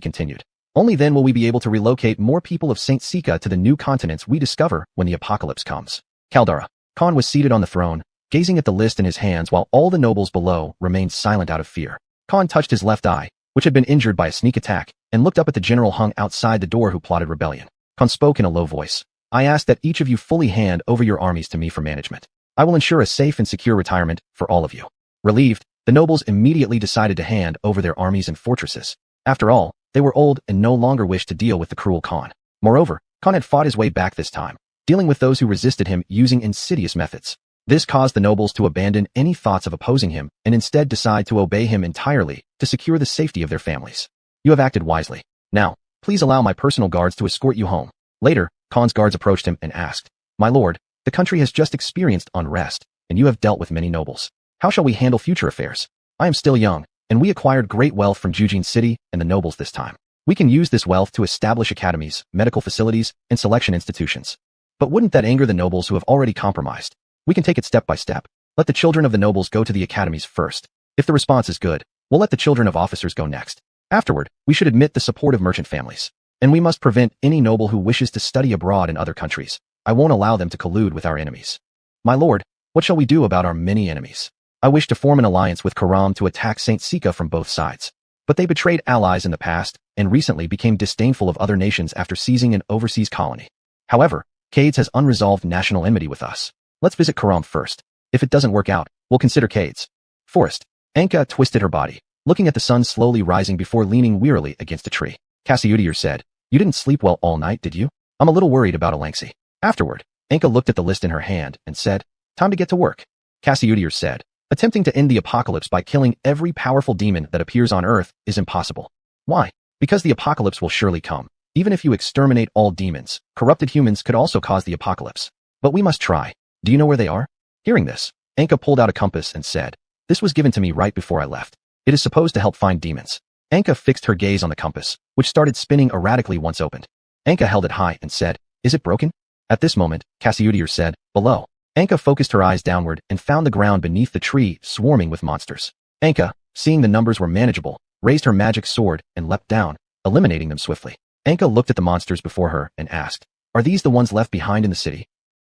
continued. "Only then will we be able to relocate more people of Saint Sika to the new continents we discover when the apocalypse comes." Caldara. Khan was seated on the throne, gazing at the list in his hands while all the nobles below remained silent out of fear. Khan touched his left eye, which had been injured by a sneak attack, and looked up at the general hung outside the door who plotted rebellion. Khan spoke in a low voice. "I ask that each of you fully hand over your armies to me for management. I will ensure a safe and secure retirement for all of you." Relieved, the nobles immediately decided to hand over their armies and fortresses. After all, they were old and no longer wished to deal with the cruel Khan. Moreover, Khan had fought his way back this time, dealing with those who resisted him using insidious methods. This caused the nobles to abandon any thoughts of opposing him and instead decide to obey him entirely to secure the safety of their families. "You have acted wisely. Now, please allow my personal guards to escort you home." Later, Khan's guards approached him and asked, "My lord, the country has just experienced unrest, and you have dealt with many nobles. How shall we handle future affairs? I am still young, and we acquired great wealth from Jujin City and the nobles this time. We can use this wealth to establish academies, medical facilities, and selection institutions. But wouldn't that anger the nobles who have already compromised? We can take it step by step. Let the children of the nobles go to the academies first. If the response is good, we'll let the children of officers go next. Afterward, we should admit the support of merchant families. And we must prevent any noble who wishes to study abroad in other countries. I won't allow them to collude with our enemies. My lord, what shall we do about our many enemies? I wish to form an alliance with Karam to attack Saint Sika from both sides. But they betrayed allies in the past, and recently became disdainful of other nations after seizing an overseas colony. However, Cades has unresolved national enmity with us. Let's visit Karam first. If it doesn't work out, we'll consider Cades." Forest. Anka twisted her body, looking at the sun slowly rising before leaning wearily against a tree. Cassiudier said, "You didn't sleep well all night, did you? I'm a little worried about Alangsi." Afterward, Anka looked at the list in her hand and said, "Time to get to work." Xiuxian said, "Attempting to end the apocalypse by killing every powerful demon that appears on Earth is impossible." Why? Because the apocalypse will surely come. Even if you exterminate all demons, corrupted humans could also cause the apocalypse. But we must try. Do you know where they are? Hearing this, Anka pulled out a compass and said, "This was given to me right before I left. It is supposed to help find demons." Anka fixed her gaze on the compass, which started spinning erratically once opened. Anka held it high and said, "Is it broken?" At this moment, Xiuxian said, "Below." Anka focused her eyes downward and found the ground beneath the tree swarming with monsters. Anka, seeing the numbers were manageable, raised her magic sword and leapt down, eliminating them swiftly. Anka looked at the monsters before her and asked, "Are these the ones left behind in the city?"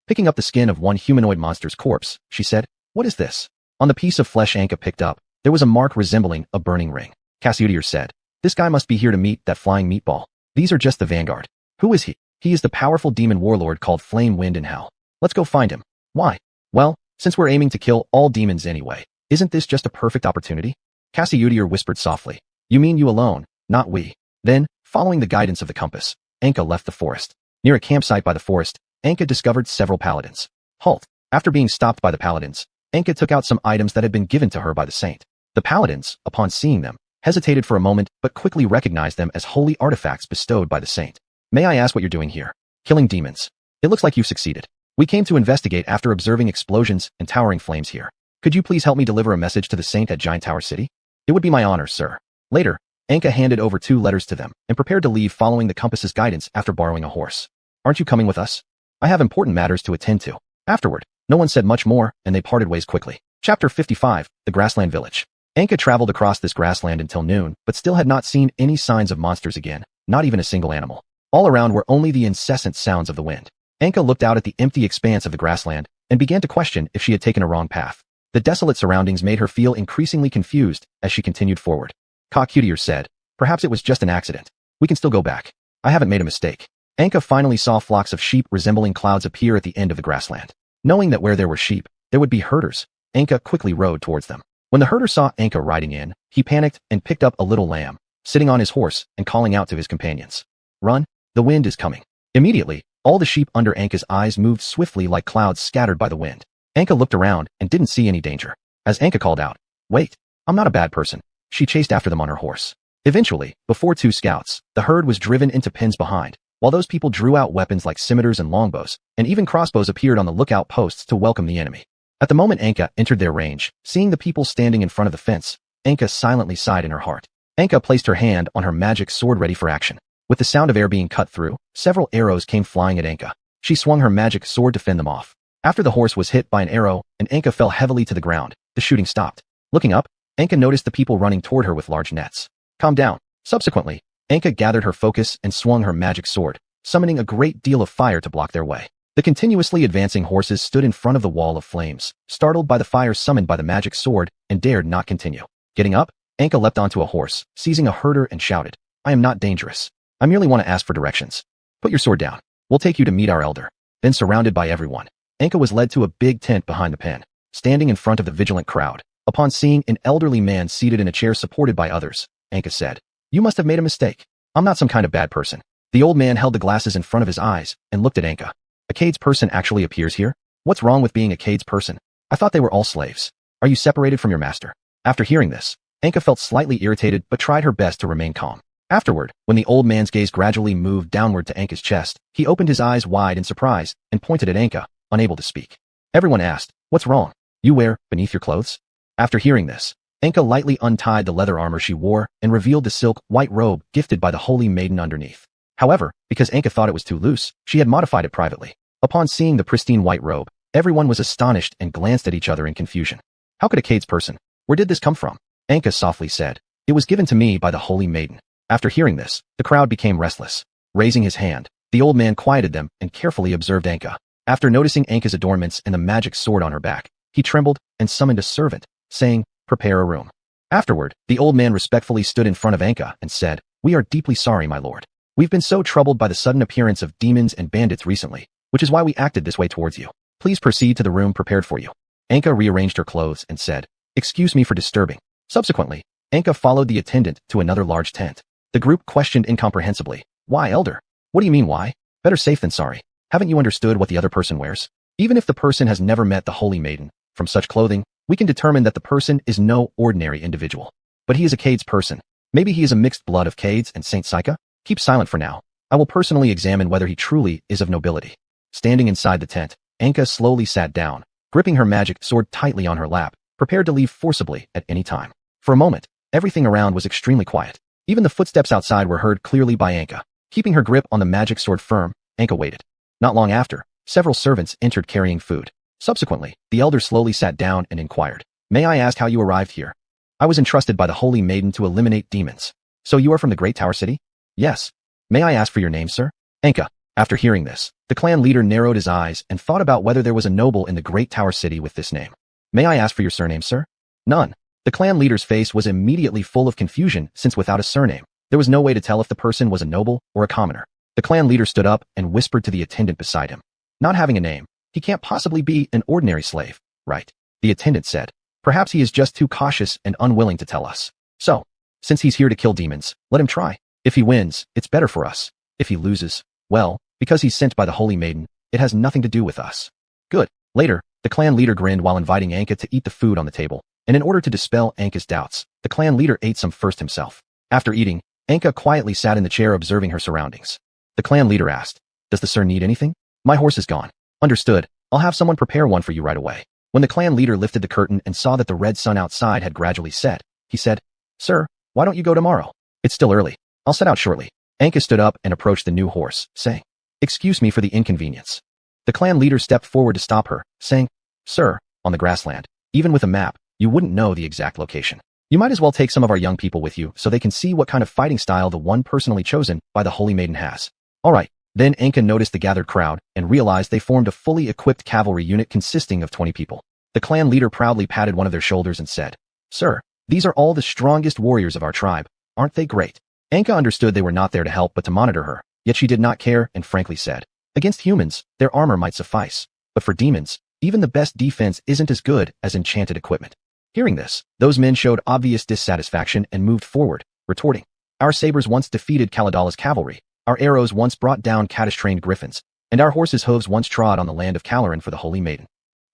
Picking up the skin of one humanoid monster's corpse, she said, "What is this?" On the piece of flesh Anka picked up, there was a mark resembling a burning ring. Xiuxian said, "This guy must be here to meet that flying meatball. These are just the vanguard." "Who is he?" "He is the powerful demon warlord called Flame, Wind, and Hell." "Let's go find him." "Why?" "Well, since we're aiming to kill all demons anyway, isn't this just a perfect opportunity?" Xiuxian whispered softly, "You mean you alone, not we." Then, following the guidance of the compass, Anka left the forest. Near a campsite by the forest, Anka discovered several paladins. Halt. After being stopped by the paladins, Anka took out some items that had been given to her by the saint. The paladins, upon seeing them, hesitated for a moment but quickly recognized them as holy artifacts bestowed by the saint. "May I ask what you're doing here?" "Killing demons. It looks like you've succeeded. We came to investigate after observing explosions and towering flames here. Could you please help me deliver a message to the saint at Giant Tower City?" "It would be my honor, sir." Later, Anka handed over 2 letters to them and prepared to leave following the compass's guidance after borrowing a horse. "Aren't you coming with us? I have important matters to attend to." Afterward, no one said much more and they parted ways quickly. Chapter 55, The Grassland Village. Anka traveled across this grassland until noon, but still had not seen any signs of monsters again, not even a single animal. All around were only the incessant sounds of the wind. Anka looked out at the empty expanse of the grassland and began to question if she had taken a wrong path. The desolate surroundings made her feel increasingly confused as she continued forward. Xiuxian said, "Perhaps it was just an accident. We can still go back. I haven't made a mistake." Anka finally saw flocks of sheep resembling clouds appear at the end of the grassland. Knowing that where there were sheep, there would be herders, Anka quickly rode towards them. When the herder saw Anka riding in, he panicked and picked up a little lamb, sitting on his horse and calling out to his companions, "Run, the wind is coming." Immediately, all the sheep under Anka's eyes moved swiftly like clouds scattered by the wind. Anka looked around and didn't see any danger. As Anka called out, "Wait, I'm not a bad person," she chased after them on her horse. Eventually, before 2 scouts, the herd was driven into pens behind, while those people drew out weapons like scimitars and longbows, and even crossbows appeared on the lookout posts to welcome the enemy. At the moment Anka entered their range, seeing the people standing in front of the fence, Anka silently sighed in her heart. Anka placed her hand on her magic sword ready for action. With the sound of air being cut through, several arrows came flying at Anka. She swung her magic sword to fend them off. After the horse was hit by an arrow and Anka fell heavily to the ground, the shooting stopped. Looking up, Anka noticed the people running toward her with large nets. "Calm down." Subsequently, Anka gathered her focus and swung her magic sword, summoning a great deal of fire to block their way. The continuously advancing horses stood in front of the wall of flames, startled by the fire summoned by the magic sword, and dared not continue. Getting up, Anka leapt onto a horse, seizing a herder and shouted, "I am not dangerous. I merely want to ask for directions. Put your sword down. We'll take you to meet our elder." Then, surrounded by everyone, Anka was led to a big tent behind the pen, standing in front of the vigilant crowd. Upon seeing an elderly man seated in a chair supported by others, Anka said, "You must have made a mistake. I'm not some kind of bad person." The old man held the glasses in front of his eyes and looked at Anka. "A Cade's person actually appears here? What's wrong with being a Cade's person? I thought they were all slaves. Are you separated from your master?" After hearing this, Anka felt slightly irritated but tried her best to remain calm. Afterward, when the old man's gaze gradually moved downward to Anka's chest, he opened his eyes wide in surprise and pointed at Anka, unable to speak. Everyone asked, "What's wrong? You wear beneath your clothes?" After hearing this, Anka lightly untied the leather armor she wore and revealed the silk white robe gifted by the holy maiden underneath. However, because Anka thought it was too loose, she had modified it privately. Upon seeing the pristine white robe, everyone was astonished and glanced at each other in confusion. "How could a Cade's person? Where did this come from?" Anka softly said, "It was given to me by the holy maiden." After hearing this, the crowd became restless. Raising his hand, the old man quieted them and carefully observed Anka. After noticing Anka's adornments and the magic sword on her back, he trembled and summoned a servant, saying, "Prepare a room." Afterward, the old man respectfully stood in front of Anka and said, "We are deeply sorry, my lord. We've been so troubled by the sudden appearance of demons and bandits recently, which is why we acted this way towards you. Please proceed to the room prepared for you." Anka rearranged her clothes and said, "Excuse me for disturbing." Subsequently, Anka followed the attendant to another large tent. The group questioned incomprehensibly, "Why, elder? What do you mean why? Better safe than sorry." Haven't you understood what the other person wears? Even if the person has never met the Holy Maiden, from such clothing, we can determine that the person is no ordinary individual. But he is a Cade's person. Maybe he is a mixed blood of Cades and Saint Psyche? Keep silent for now. I will personally examine whether he truly is of nobility. Standing inside the tent, Anka slowly sat down, gripping her magic sword tightly on her lap, prepared to leave forcibly at any time. For a moment, everything around was extremely quiet. Even the footsteps outside were heard clearly by Anka. Keeping her grip on the magic sword firm, Anka waited. Not long after, several servants entered carrying food. Subsequently, the elder slowly sat down and inquired, "May I ask how you arrived here?" "I was entrusted by the Holy Maiden to eliminate demons." "So you are from the Great Tower City?" "Yes." "May I ask for your name, sir?" Anka. After hearing this, the clan leader narrowed his eyes and thought about whether there was a noble in the Great Tower City with this name. "May I ask for your surname, sir?" "None." The clan leader's face was immediately full of confusion since without a surname, there was no way to tell if the person was a noble or a commoner. The clan leader stood up and whispered to the attendant beside him. "Not having a name, he can't possibly be an ordinary slave, right?" The attendant said. "Perhaps he is just too cautious and unwilling to tell us. So, since he's here to kill demons, let him try. If he wins, it's better for us. If he loses, well, because he's sent by the Holy Maiden, it has nothing to do with us." "Good." Later, the clan leader grinned while inviting Anka to eat the food on the table, and in order to dispel Anka's doubts, the clan leader ate some first himself. After eating, Anka quietly sat in the chair observing her surroundings. The clan leader asked, "Does the sir need anything?" "My horse is gone." "Understood. I'll have someone prepare one for you right away." When the clan leader lifted the curtain and saw that the red sun outside had gradually set, he said, "Sir, why don't you go tomorrow? It's still early. I'll set out shortly." Anka stood up and approached the new horse, saying, "Excuse me for the inconvenience." The clan leader stepped forward to stop her, saying, "Sir, on the grassland, even with a map, you wouldn't know the exact location. You might as well take some of our young people with you so they can see what kind of fighting style the one personally chosen by the Holy Maiden has." "All right." Then Anka noticed the gathered crowd and realized they formed a fully equipped cavalry unit consisting of 20 people. The clan leader proudly patted one of their shoulders and said, "Sir, these are all the strongest warriors of our tribe. Aren't they great?" Anka understood they were not there to help but to monitor her, yet she did not care and frankly said, "Against humans, their armor might suffice. But for demons, even the best defense isn't as good as enchanted equipment." Hearing this, those men showed obvious dissatisfaction and moved forward, retorting, "Our sabers once defeated Kalidala's cavalry. Our arrows once brought down Kadish-trained griffins, and our horses' hooves once trod on the land of Caloran for the Holy Maiden.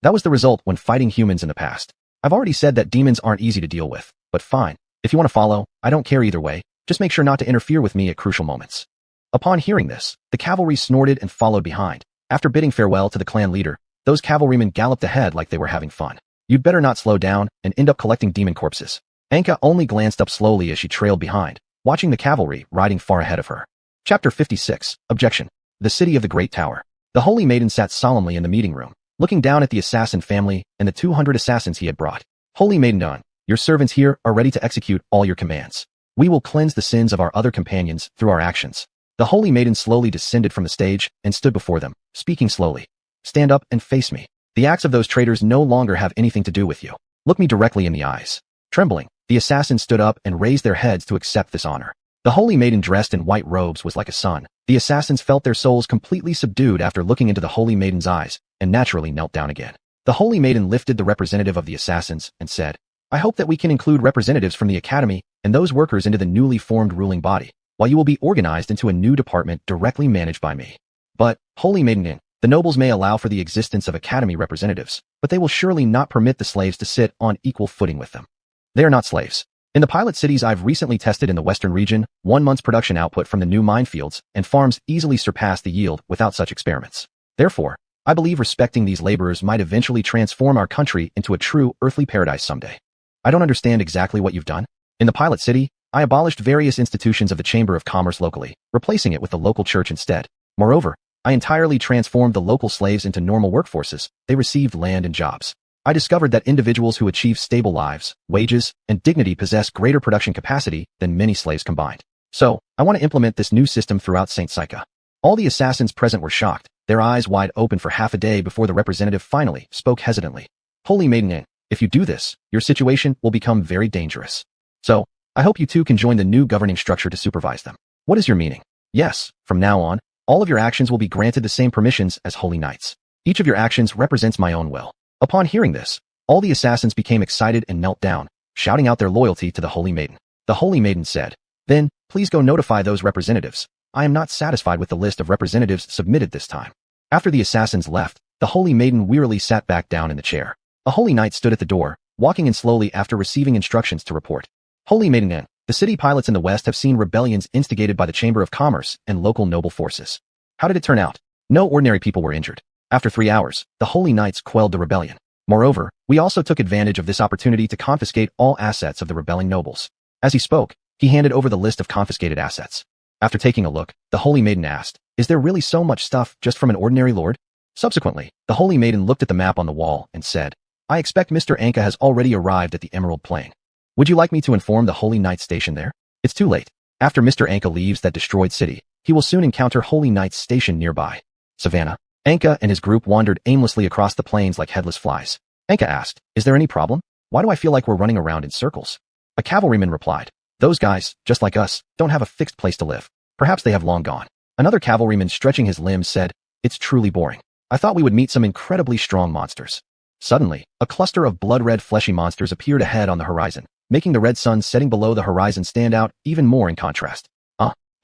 That was the result when fighting humans in the past. I've already said that demons aren't easy to deal with, but fine. If you want to follow, I don't care either way. Just make sure not to interfere with me at crucial moments." Upon hearing this, the cavalry snorted and followed behind. After bidding farewell to the clan leader, those cavalrymen galloped ahead like they were having fun. "You'd better not slow down and end up collecting demon corpses." Anka only glanced up slowly as she trailed behind, watching the cavalry riding far ahead of her. Chapter 56, Objection. The City of the Great Tower. The Holy Maiden sat solemnly in the meeting room, looking down at the assassin family and the 200 assassins he had brought. "Holy Maiden Dawn, your servants here are ready to execute all your commands. We will cleanse the sins of our other companions through our actions." The Holy Maiden slowly descended from the stage and stood before them, speaking slowly. "Stand up and face me. The acts of those traitors no longer have anything to do with you. Look me directly in the eyes." Trembling, the assassins stood up and raised their heads to accept this honor. The Holy Maiden dressed in white robes was like a sun. The assassins felt their souls completely subdued after looking into the Holy Maiden's eyes, and naturally knelt down again. The Holy Maiden lifted the representative of the assassins and said, "I hope that we can include representatives from the Academy and those workers into the newly formed ruling body, while you will be organized into a new department directly managed by me. But, Holy Maiden, the nobles may allow for the existence of Academy representatives, but they will surely not permit the slaves to sit on equal footing with them. They are not slaves. In the pilot cities I've recently tested in the western region, 1 month's production output from the new minefields and farms easily surpass the yield without such experiments. Therefore, I believe respecting these laborers might eventually transform our country into a true earthly paradise someday. I don't understand exactly what you've done. In the pilot city, I abolished various institutions of the Chamber of Commerce locally, replacing it with the local church instead. Moreover, I entirely transformed the local slaves into normal workforces. They received land and jobs. I discovered that individuals who achieve stable lives, wages, and dignity possess greater production capacity than many slaves combined. So, I want to implement this new system throughout Saint Psyche." All the assassins present were shocked, their eyes wide open for half a day before the representative finally spoke hesitantly. "Holy Maiden, if you do this, your situation will become very dangerous. So, I hope you too can join the new governing structure to supervise them." "What is your meaning?" "Yes, from now on, all of your actions will be granted the same permissions as holy knights. Each of your actions represents my own will." Upon hearing this, all the assassins became excited and knelt down, shouting out their loyalty to the Holy Maiden. The Holy Maiden said, "Then, please go notify those representatives. I am not satisfied with the list of representatives submitted this time. After the assassins left, the Holy Maiden wearily sat back down in the chair. A Holy Knight stood at the door, walking in slowly after receiving instructions to report. Holy Maiden, the city pilots in the west have seen rebellions instigated by the Chamber of Commerce and local noble forces. How did it turn out? No ordinary people were injured. After 3 hours, the Holy Knights quelled the rebellion. Moreover, we also took advantage of this opportunity to confiscate all assets of the rebelling nobles. As he spoke, he handed over the list of confiscated assets. After taking a look, the Holy Maiden asked, "Is there really so much stuff just from an ordinary lord?" Subsequently, the Holy Maiden looked at the map on the wall and said, "I expect Mr. Anka has already arrived at the Emerald Plain. Would you like me to inform the Holy Knights stationed there?" It's too late. After Mr. Anka leaves that destroyed city, he will soon encounter Holy Knights stationed nearby. Savannah. Anka and his group wandered aimlessly across the plains like headless flies. Anka asked, "Is there any problem? Why do I feel like we're running around in circles?" A cavalryman replied, "Those guys, just like us, don't have a fixed place to live. Perhaps they have long gone." Another cavalryman stretching his limbs said, "It's truly boring. I thought we would meet some incredibly strong monsters." Suddenly, a cluster of blood-red fleshy monsters appeared ahead on the horizon, making the red sun setting below the horizon stand out even more in contrast.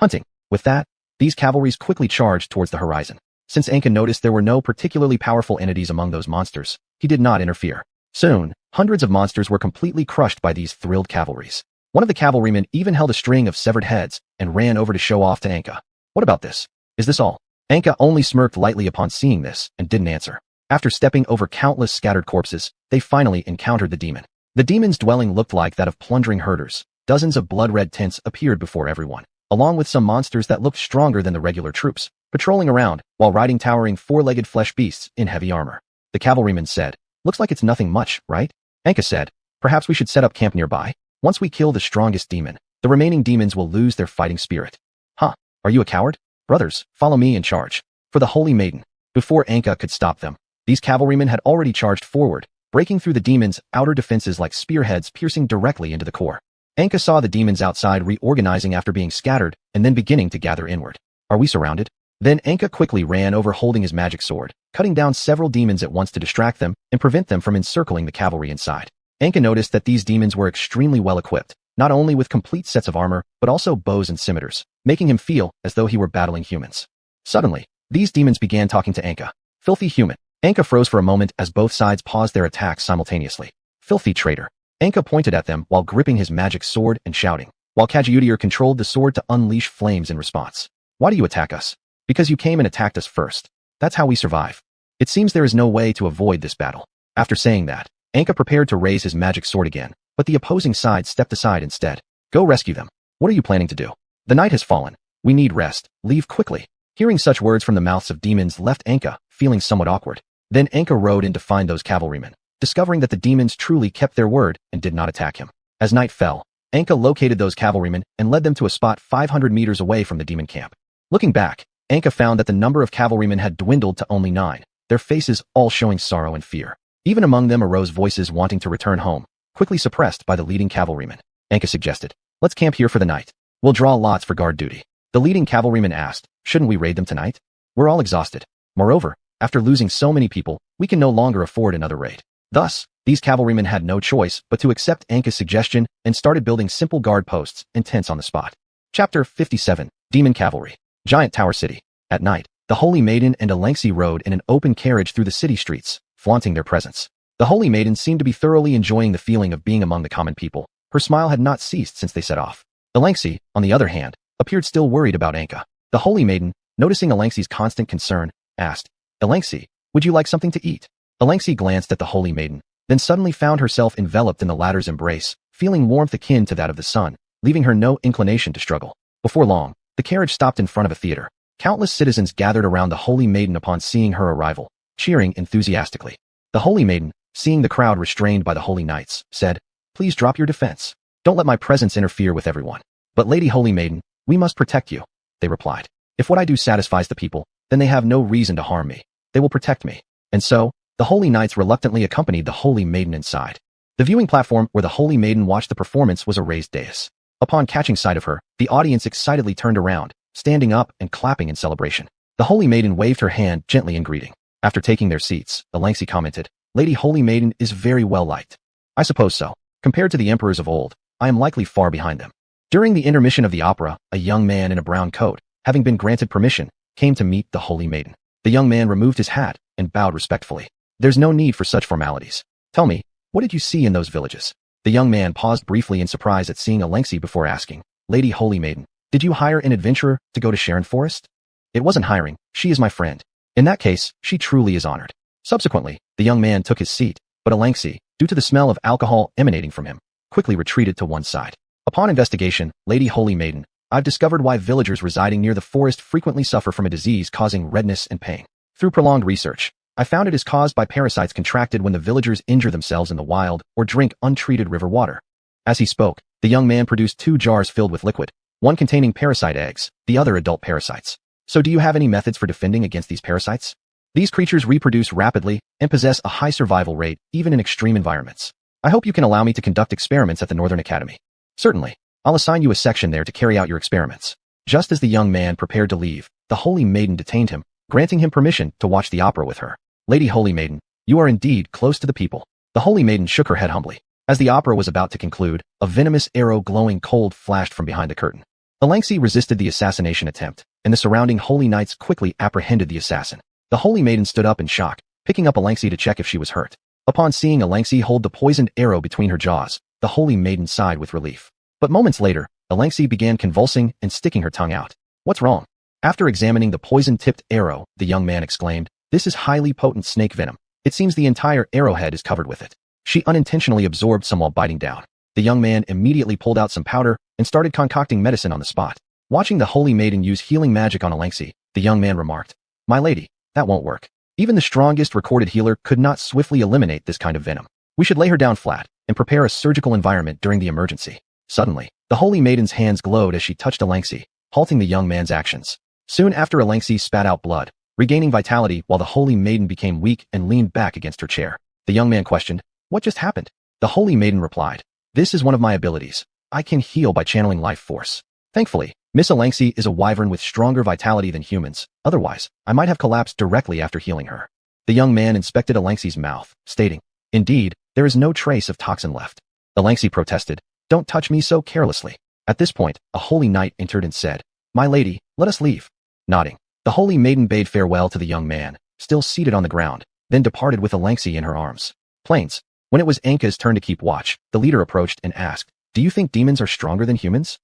Hunting. With that, these cavalries quickly charged towards the horizon. Since Anka noticed there were no particularly powerful entities among those monsters, he did not interfere. Soon, hundreds of monsters were completely crushed by these thrilled cavalries. One of the cavalrymen even held a string of severed heads and ran over to show off to Anka. "What about this? Is this all?" Anka only smirked lightly upon seeing this and didn't answer. After stepping over countless scattered corpses, they finally encountered the demon. The demon's dwelling looked like that of plundering herders. Dozens of blood-red tents appeared before everyone, along with some monsters that looked stronger than the regular troops, patrolling around while riding towering four-legged flesh beasts in heavy armor. The cavalryman said, "Looks like it's nothing much, right?" Anka said, "Perhaps we should set up camp nearby. Once we kill the strongest demon, the remaining demons will lose their fighting spirit." "Huh, are you a coward? Brothers, follow me and charge." For the Holy Maiden. Before Anka could stop them, these cavalrymen had already charged forward, breaking through the demons' outer defenses like spearheads piercing directly into the core. Anka saw the demons outside reorganizing after being scattered and then beginning to gather inward. "Are we surrounded?" Then Anka quickly ran over holding his magic sword, cutting down several demons at once to distract them and prevent them from encircling the cavalry inside. Anka noticed that these demons were extremely well equipped, not only with complete sets of armor, but also bows and scimitars, making him feel as though he were battling humans. Suddenly, these demons began talking to Anka. "Filthy human." Anka froze for a moment as both sides paused their attacks simultaneously. "Filthy traitor." Anka pointed at them while gripping his magic sword and shouting, while Kajiudir controlled the sword to unleash flames in response. "Why do you attack us?" "Because you came and attacked us first. That's how we survive. It seems there is no way to avoid this battle." After saying that, Anka prepared to raise his magic sword again, but the opposing side stepped aside instead. "Go rescue them. What are you planning to do? The night has fallen. We need rest. Leave quickly." Hearing such words from the mouths of demons left Anka feeling somewhat awkward. Then Anka rode in to find those cavalrymen, discovering that the demons truly kept their word and did not attack him. As night fell, Anka located those cavalrymen and led them to a spot 500 meters away from the demon camp. Looking back, Anka found that the number of cavalrymen had dwindled to only 9, their faces all showing sorrow and fear. Even among them arose voices wanting to return home, quickly suppressed by the leading cavalryman. Anka suggested, "Let's camp here for the night. We'll draw lots for guard duty." The leading cavalryman asked, "Shouldn't we raid them tonight? We're all exhausted. Moreover, after losing so many people, we can no longer afford another raid." Thus, these cavalrymen had no choice but to accept Anka's suggestion and started building simple guard posts and tents on the spot. Chapter 57. Demon Cavalry. Giant Tower City. At night, the Holy Maiden and Alexi rode in an open carriage through the city streets, flaunting their presence. The Holy Maiden seemed to be thoroughly enjoying the feeling of being among the common people. Her smile had not ceased since they set off. Alexi, on the other hand, appeared still worried about Anka. The Holy Maiden, noticing Alexi's constant concern, asked, "Alexi, would you like something to eat?" Alexi glanced at the Holy Maiden, then suddenly found herself enveloped in the latter's embrace, feeling warmth akin to that of the sun, leaving her no inclination to struggle. Before long, the carriage stopped in front of a theater. Countless citizens gathered around the Holy Maiden upon seeing her arrival, cheering enthusiastically. The Holy Maiden, seeing the crowd restrained by the Holy Knights, said, "Please drop your defense. Don't let my presence interfere with everyone." "But Lady Holy Maiden, we must protect you," they replied. "If what I do satisfies the people, then they have no reason to harm me. They will protect me." And so, the Holy Knights reluctantly accompanied the Holy Maiden inside. The viewing platform where the Holy Maiden watched the performance was a raised dais. Upon catching sight of her, the audience excitedly turned around, standing up and clapping in celebration. The Holy Maiden waved her hand gently in greeting. After taking their seats, Alexi commented, "Lady Holy Maiden is very well liked." "I suppose so. Compared to the emperors of old, I am likely far behind them." During the intermission of the opera, a young man in a brown coat, having been granted permission, came to meet the Holy Maiden. The young man removed his hat and bowed respectfully. There's no need for such formalities. Tell me, what did you see in those villages? The young man paused briefly in surprise at seeing Alengsi before asking, Lady Holy Maiden, did you hire an adventurer to go to Sharon Forest? It wasn't hiring, she is my friend. In that case, she truly is honored. Subsequently, the young man took his seat, but Alengsi, due to the smell of alcohol emanating from him, quickly retreated to one side. Upon investigation, Lady Holy Maiden, I've discovered why villagers residing near the forest frequently suffer from a disease causing redness and pain. Through prolonged research, I found it is caused by parasites contracted when the villagers injure themselves in the wild or drink untreated river water. As he spoke, the young man produced 2 jars filled with liquid, one containing parasite eggs, the other adult parasites. So do you have any methods for defending against these parasites? These creatures reproduce rapidly and possess a high survival rate even in extreme environments. I hope you can allow me to conduct experiments at the Northern Academy. Certainly, I'll assign you a section there to carry out your experiments. Just as the young man prepared to leave, the Holy Maiden detained him, granting him permission to watch the opera with her. Lady Holy Maiden, you are indeed close to the people. The Holy Maiden shook her head humbly. As the opera was about to conclude, a venomous arrow glowing cold flashed from behind the curtain. Alengsi resisted the assassination attempt, and the surrounding holy knights quickly apprehended the assassin. The Holy Maiden stood up in shock, picking up Alengsi to check if she was hurt. Upon seeing Alengsi hold the poisoned arrow between her jaws, the Holy Maiden sighed with relief. But moments later, Alengsi began convulsing and sticking her tongue out. What's wrong? After examining the poison-tipped arrow, the young man exclaimed, This is highly potent snake venom. It seems the entire arrowhead is covered with it. She unintentionally absorbed some while biting down. The young man immediately pulled out some powder and started concocting medicine on the spot. Watching the Holy Maiden use healing magic on Alengsi, the young man remarked, My lady, that won't work. Even the strongest recorded healer could not swiftly eliminate this kind of venom. We should lay her down flat and prepare a surgical environment during the emergency. Suddenly, the Holy Maiden's hands glowed as she touched Alengsi, halting the young man's actions. Soon after, Alengsi spat out blood, regaining vitality while the Holy Maiden became weak and leaned back against her chair. The young man questioned, What just happened? The Holy Maiden replied, This is one of my abilities. I can heal by channeling life force. Thankfully, Miss Alengsi is a wyvern with stronger vitality than humans. Otherwise, I might have collapsed directly after healing her. The young man inspected Alengsi's mouth, stating, Indeed, there is no trace of toxin left. Alengsi protested, Don't touch me so carelessly. At this point, a holy knight entered and said, My lady, let us leave. Nodding, the Holy Maiden bade farewell to the young man, still seated on the ground, then departed with Alengsi in her arms. Plains. When it was Anka's turn to keep watch, the leader approached and asked, Do you think demons are stronger than humans?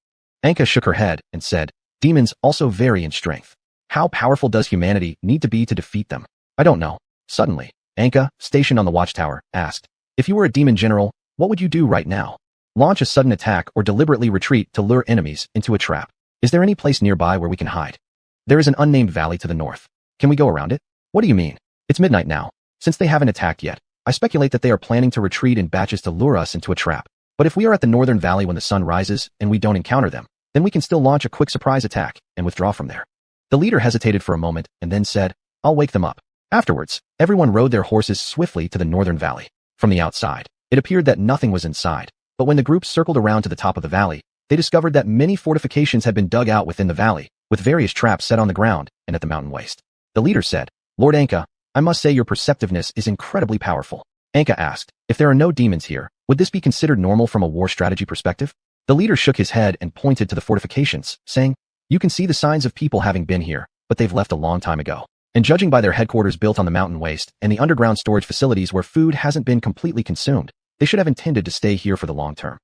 Anka shook her head and said, Demons also vary in strength. How powerful does humanity need to be to defeat them? I don't know. Suddenly, Anka, stationed on the watchtower, asked, If you were a demon general, what would you do right now? Launch a sudden attack or deliberately retreat to lure enemies into a trap. Is there any place nearby where we can hide? There is an unnamed valley to the north. Can we go around it? What do you mean? It's midnight now. Since they haven't attacked yet, I speculate that they are planning to retreat in batches to lure us into a trap. But if we are at the northern valley when the sun rises and we don't encounter them, then we can still launch a quick surprise attack and withdraw from there. The leader hesitated for a moment and then said, I'll wake them up. Afterwards, everyone rode their horses swiftly to the northern valley. From the outside, it appeared that nothing was inside, but when the group circled around to the top of the valley, they discovered that many fortifications had been dug out within the valley, with various traps set on the ground and at the mountain waist. The leader said, Lord Anka, I must say your perceptiveness is incredibly powerful. Anka asked, If there are no demons here, would this be considered normal from a war strategy perspective? The leader shook his head and pointed to the fortifications, saying, You can see the signs of people having been here, but they've left a long time ago. And judging by their headquarters built on the mountain waste and the underground storage facilities where food hasn't been completely consumed, they should have intended to stay here for the long term.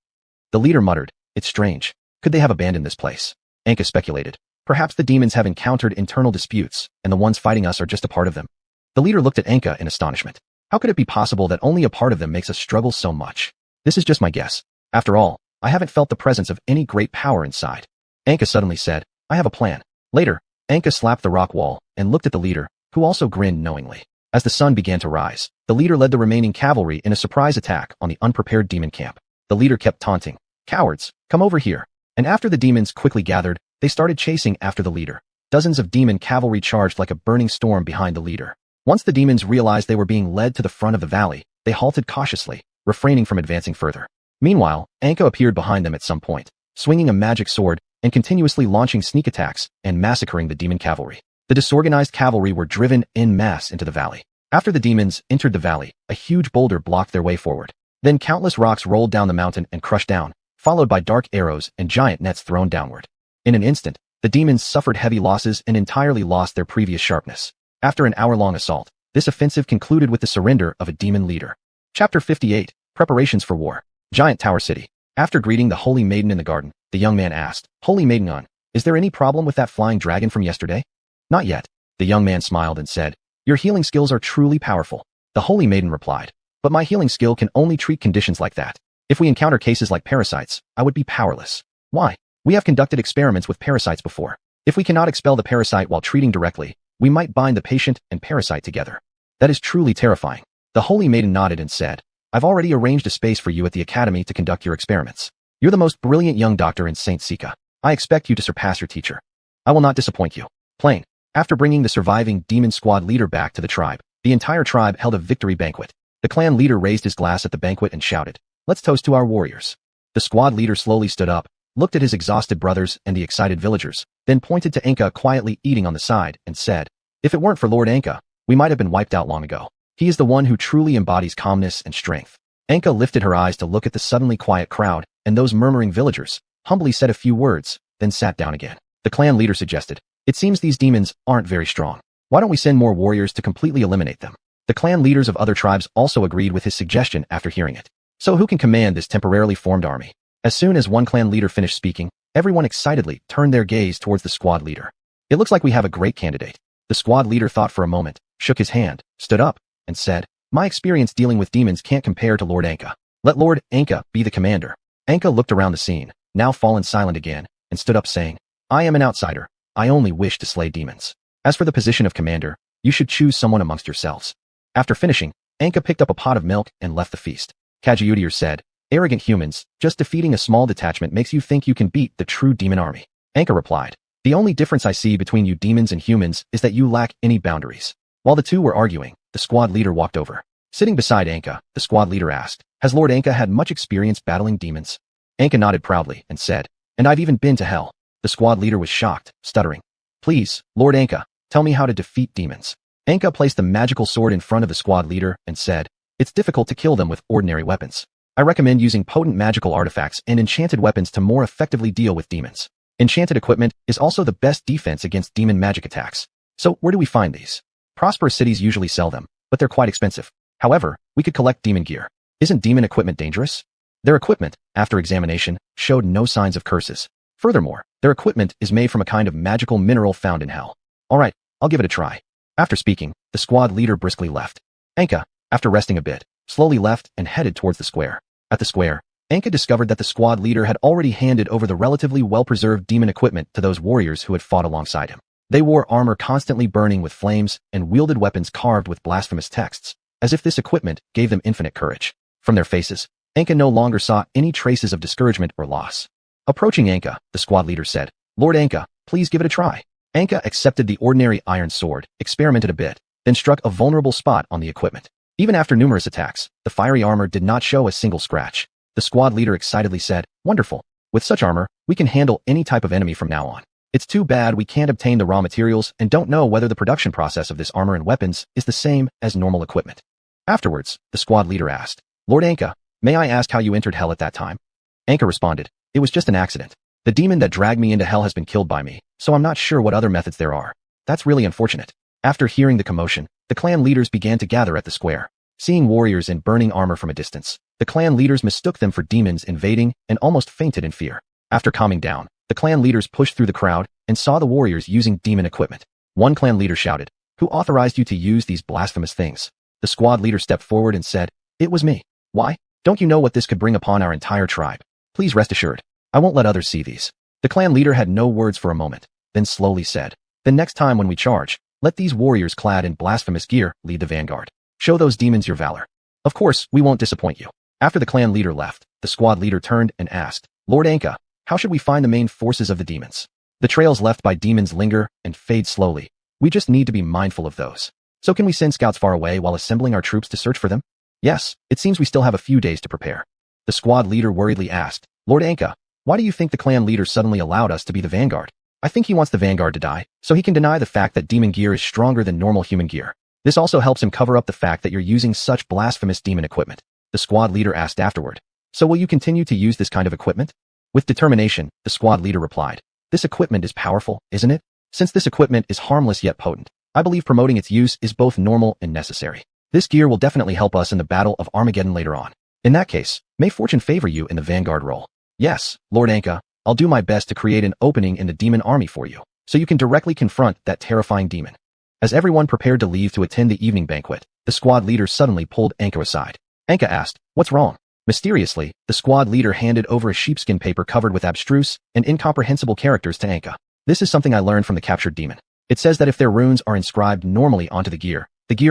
The leader muttered, It's strange. Could they have abandoned this place? Anka speculated. Perhaps the demons have encountered internal disputes, and the ones fighting us are just a part of them. The leader looked at Anka in astonishment. How could it be possible that only a part of them makes us struggle so much? This is just my guess. After all, I haven't felt the presence of any great power inside. Anka suddenly said, I have a plan. Later, Anka slapped the rock wall and looked at the leader, who also grinned knowingly. As the sun began to rise, the leader led the remaining cavalry in a surprise attack on the unprepared demon camp. The leader kept taunting, Cowards, come over here. And after the demons quickly gathered, they started chasing after the leader. Dozens of demon cavalry charged like a burning storm behind the leader. Once the demons realized they were being led to the front of the valley, they halted cautiously, refraining from advancing further. Meanwhile, Anka appeared behind them at some point, swinging a magic sword and continuously launching sneak attacks and massacring the demon cavalry. The disorganized cavalry were driven en masse into the valley. After the demons entered the valley, a huge boulder blocked their way forward. Then countless rocks rolled down the mountain and crushed down, followed by dark arrows and giant nets thrown downward. In an instant, the demons suffered heavy losses and entirely lost their previous sharpness. After an hour-long assault, this offensive concluded with the surrender of a demon leader. Chapter 58. Preparations for War. Giant Tower City. After greeting the Holy Maiden in the garden, the young man asked, "Holy Maiden, is there any problem with that flying dragon from yesterday?" "Not yet." The young man smiled and said, "Your healing skills are truly powerful." The Holy Maiden replied, "But my healing skill can only treat conditions like that. If we encounter cases like parasites, I would be powerless." "Why?" "We have conducted experiments with parasites before. If we cannot expel the parasite while treating directly, we might bind the patient and parasite together." "That is truly terrifying." The Holy Maiden nodded and said, "I've already arranged a space for you at the academy to conduct your experiments. You're the most brilliant young doctor in Saint Sika. I expect you to surpass your teacher. I will not disappoint you." Plain. After bringing the surviving demon squad leader back to the tribe, the entire tribe held a victory banquet. The clan leader raised his glass at the banquet and shouted, "Let's toast to our warriors." The squad leader slowly stood up, looked at his exhausted brothers and the excited villagers, then pointed to Anka quietly eating on the side and said, "If it weren't for Lord Anka, we might have been wiped out long ago. He is the one who truly embodies calmness and strength." Anka lifted her eyes to look at the suddenly quiet crowd, and those murmuring villagers, humbly said a few words, then sat down again. The clan leader suggested, "It seems these demons aren't very strong. Why don't we send more warriors to completely eliminate them?" The clan leaders of other tribes also agreed with his suggestion after hearing it. "So who can command this temporarily formed army?" As soon as one clan leader finished speaking, everyone excitedly turned their gaze towards the squad leader. "It looks like we have a great candidate." The squad leader thought for a moment, shook his hand, stood up, and said, "My experience dealing with demons can't compare to Lord Anka. Let Lord Anka be the commander." Anka looked around the scene, now fallen silent again, and stood up saying, "I am an outsider. I only wish to slay demons. As for the position of commander, you should choose someone amongst yourselves." After finishing, Anka picked up a pot of milk and left the feast. Kajiudir said, "Arrogant humans, just defeating a small detachment makes you think you can beat the true demon army." Anka replied, "The only difference I see between you demons and humans is that you lack any boundaries." While the two were arguing, the squad leader walked over. Sitting beside Anka, the squad leader asked, "Has Lord Anka had much experience battling demons?" Anka nodded proudly and said, "And I've even been to hell." The squad leader was shocked, stuttering, "Please, Lord Anka, tell me how to defeat demons." Anka placed the magical sword in front of the squad leader and said, "It's difficult to kill them with ordinary weapons. I recommend using potent magical artifacts and enchanted weapons to more effectively deal with demons. Enchanted equipment is also the best defense against demon magic attacks. So where do we find these? Prosperous cities usually sell them, but they're quite expensive. However, we could collect demon gear. Isn't demon equipment dangerous?" Their equipment, after examination, showed no signs of curses. Furthermore, their equipment is made from a kind of magical mineral found in hell. "All right, I'll give it a try." After speaking, the squad leader briskly left. Anka, after resting a bit, slowly left and headed towards the square. At the square, Anka discovered that the squad leader had already handed over the relatively well-preserved demon equipment to those warriors who had fought alongside him. They wore armor constantly burning with flames and wielded weapons carved with blasphemous texts, as if this equipment gave them infinite courage. From their faces, Anka no longer saw any traces of discouragement or loss. Approaching Anka, the squad leader said, "Lord Anka, please give it a try." Anka accepted the ordinary iron sword, experimented a bit, then struck a vulnerable spot on the equipment. Even after numerous attacks, the fiery armor did not show a single scratch. The squad leader excitedly said, "Wonderful. With such armor, we can handle any type of enemy from now on. It's too bad we can't obtain the raw materials and don't know whether the production process of this armor and weapons is the same as normal equipment." Afterwards, the squad leader asked, "Lord Anka, may I ask how you entered hell at that time?" Anka responded, "It was just an accident. The demon that dragged me into hell has been killed by me, so I'm not sure what other methods there are. That's really unfortunate." After hearing the commotion, the clan leaders began to gather at the square. Seeing warriors in burning armor from a distance, the clan leaders mistook them for demons invading and almost fainted in fear. After calming down, the clan leaders pushed through the crowd and saw the warriors using demon equipment. One clan leader shouted, "Who authorized you to use these blasphemous things?" The squad leader stepped forward and said, "It was me." "Why? Don't you know what this could bring upon our entire tribe? Please rest assured, I won't let others see these." The clan leader had no words for a moment, then slowly said, "The next time when we charge, let these warriors clad in blasphemous gear lead the vanguard. Show those demons your valor. Of course, we won't disappoint you." After the clan leader left, the squad leader turned and asked, "Lord Anka, how should we find the main forces of the demons? The trails left by demons linger and fade slowly. We just need to be mindful of those. So can we send scouts far away while assembling our troops to search for them?" "Yes, it seems we still have a few days to prepare." The squad leader worriedly asked, "Lord Anka, why do you think the clan leader suddenly allowed us to be the vanguard?" "I think he wants the vanguard to die, so he can deny the fact that demon gear is stronger than normal human gear. This also helps him cover up the fact that you're using such blasphemous demon equipment." The squad leader asked afterward, "So will you continue to use this kind of equipment?" With determination, the squad leader replied, "This equipment is powerful, isn't it? Since this equipment is harmless yet potent, I believe promoting its use is both normal and necessary. This gear will definitely help us in the Battle of Armageddon later on. In that case, may fortune favor you in the vanguard role. Yes, Lord Anka, I'll do my best to create an opening in the demon army for you, so you can directly confront that terrifying demon. As everyone prepared to leave to attend the evening banquet, the squad leader suddenly pulled Anka aside. Anka asked, "What's wrong?" Mysteriously, the squad leader handed over a sheepskin paper covered with abstruse and incomprehensible characters to Anka. "This is something I learned from the captured demon. It says that if their runes are inscribed normally onto the gear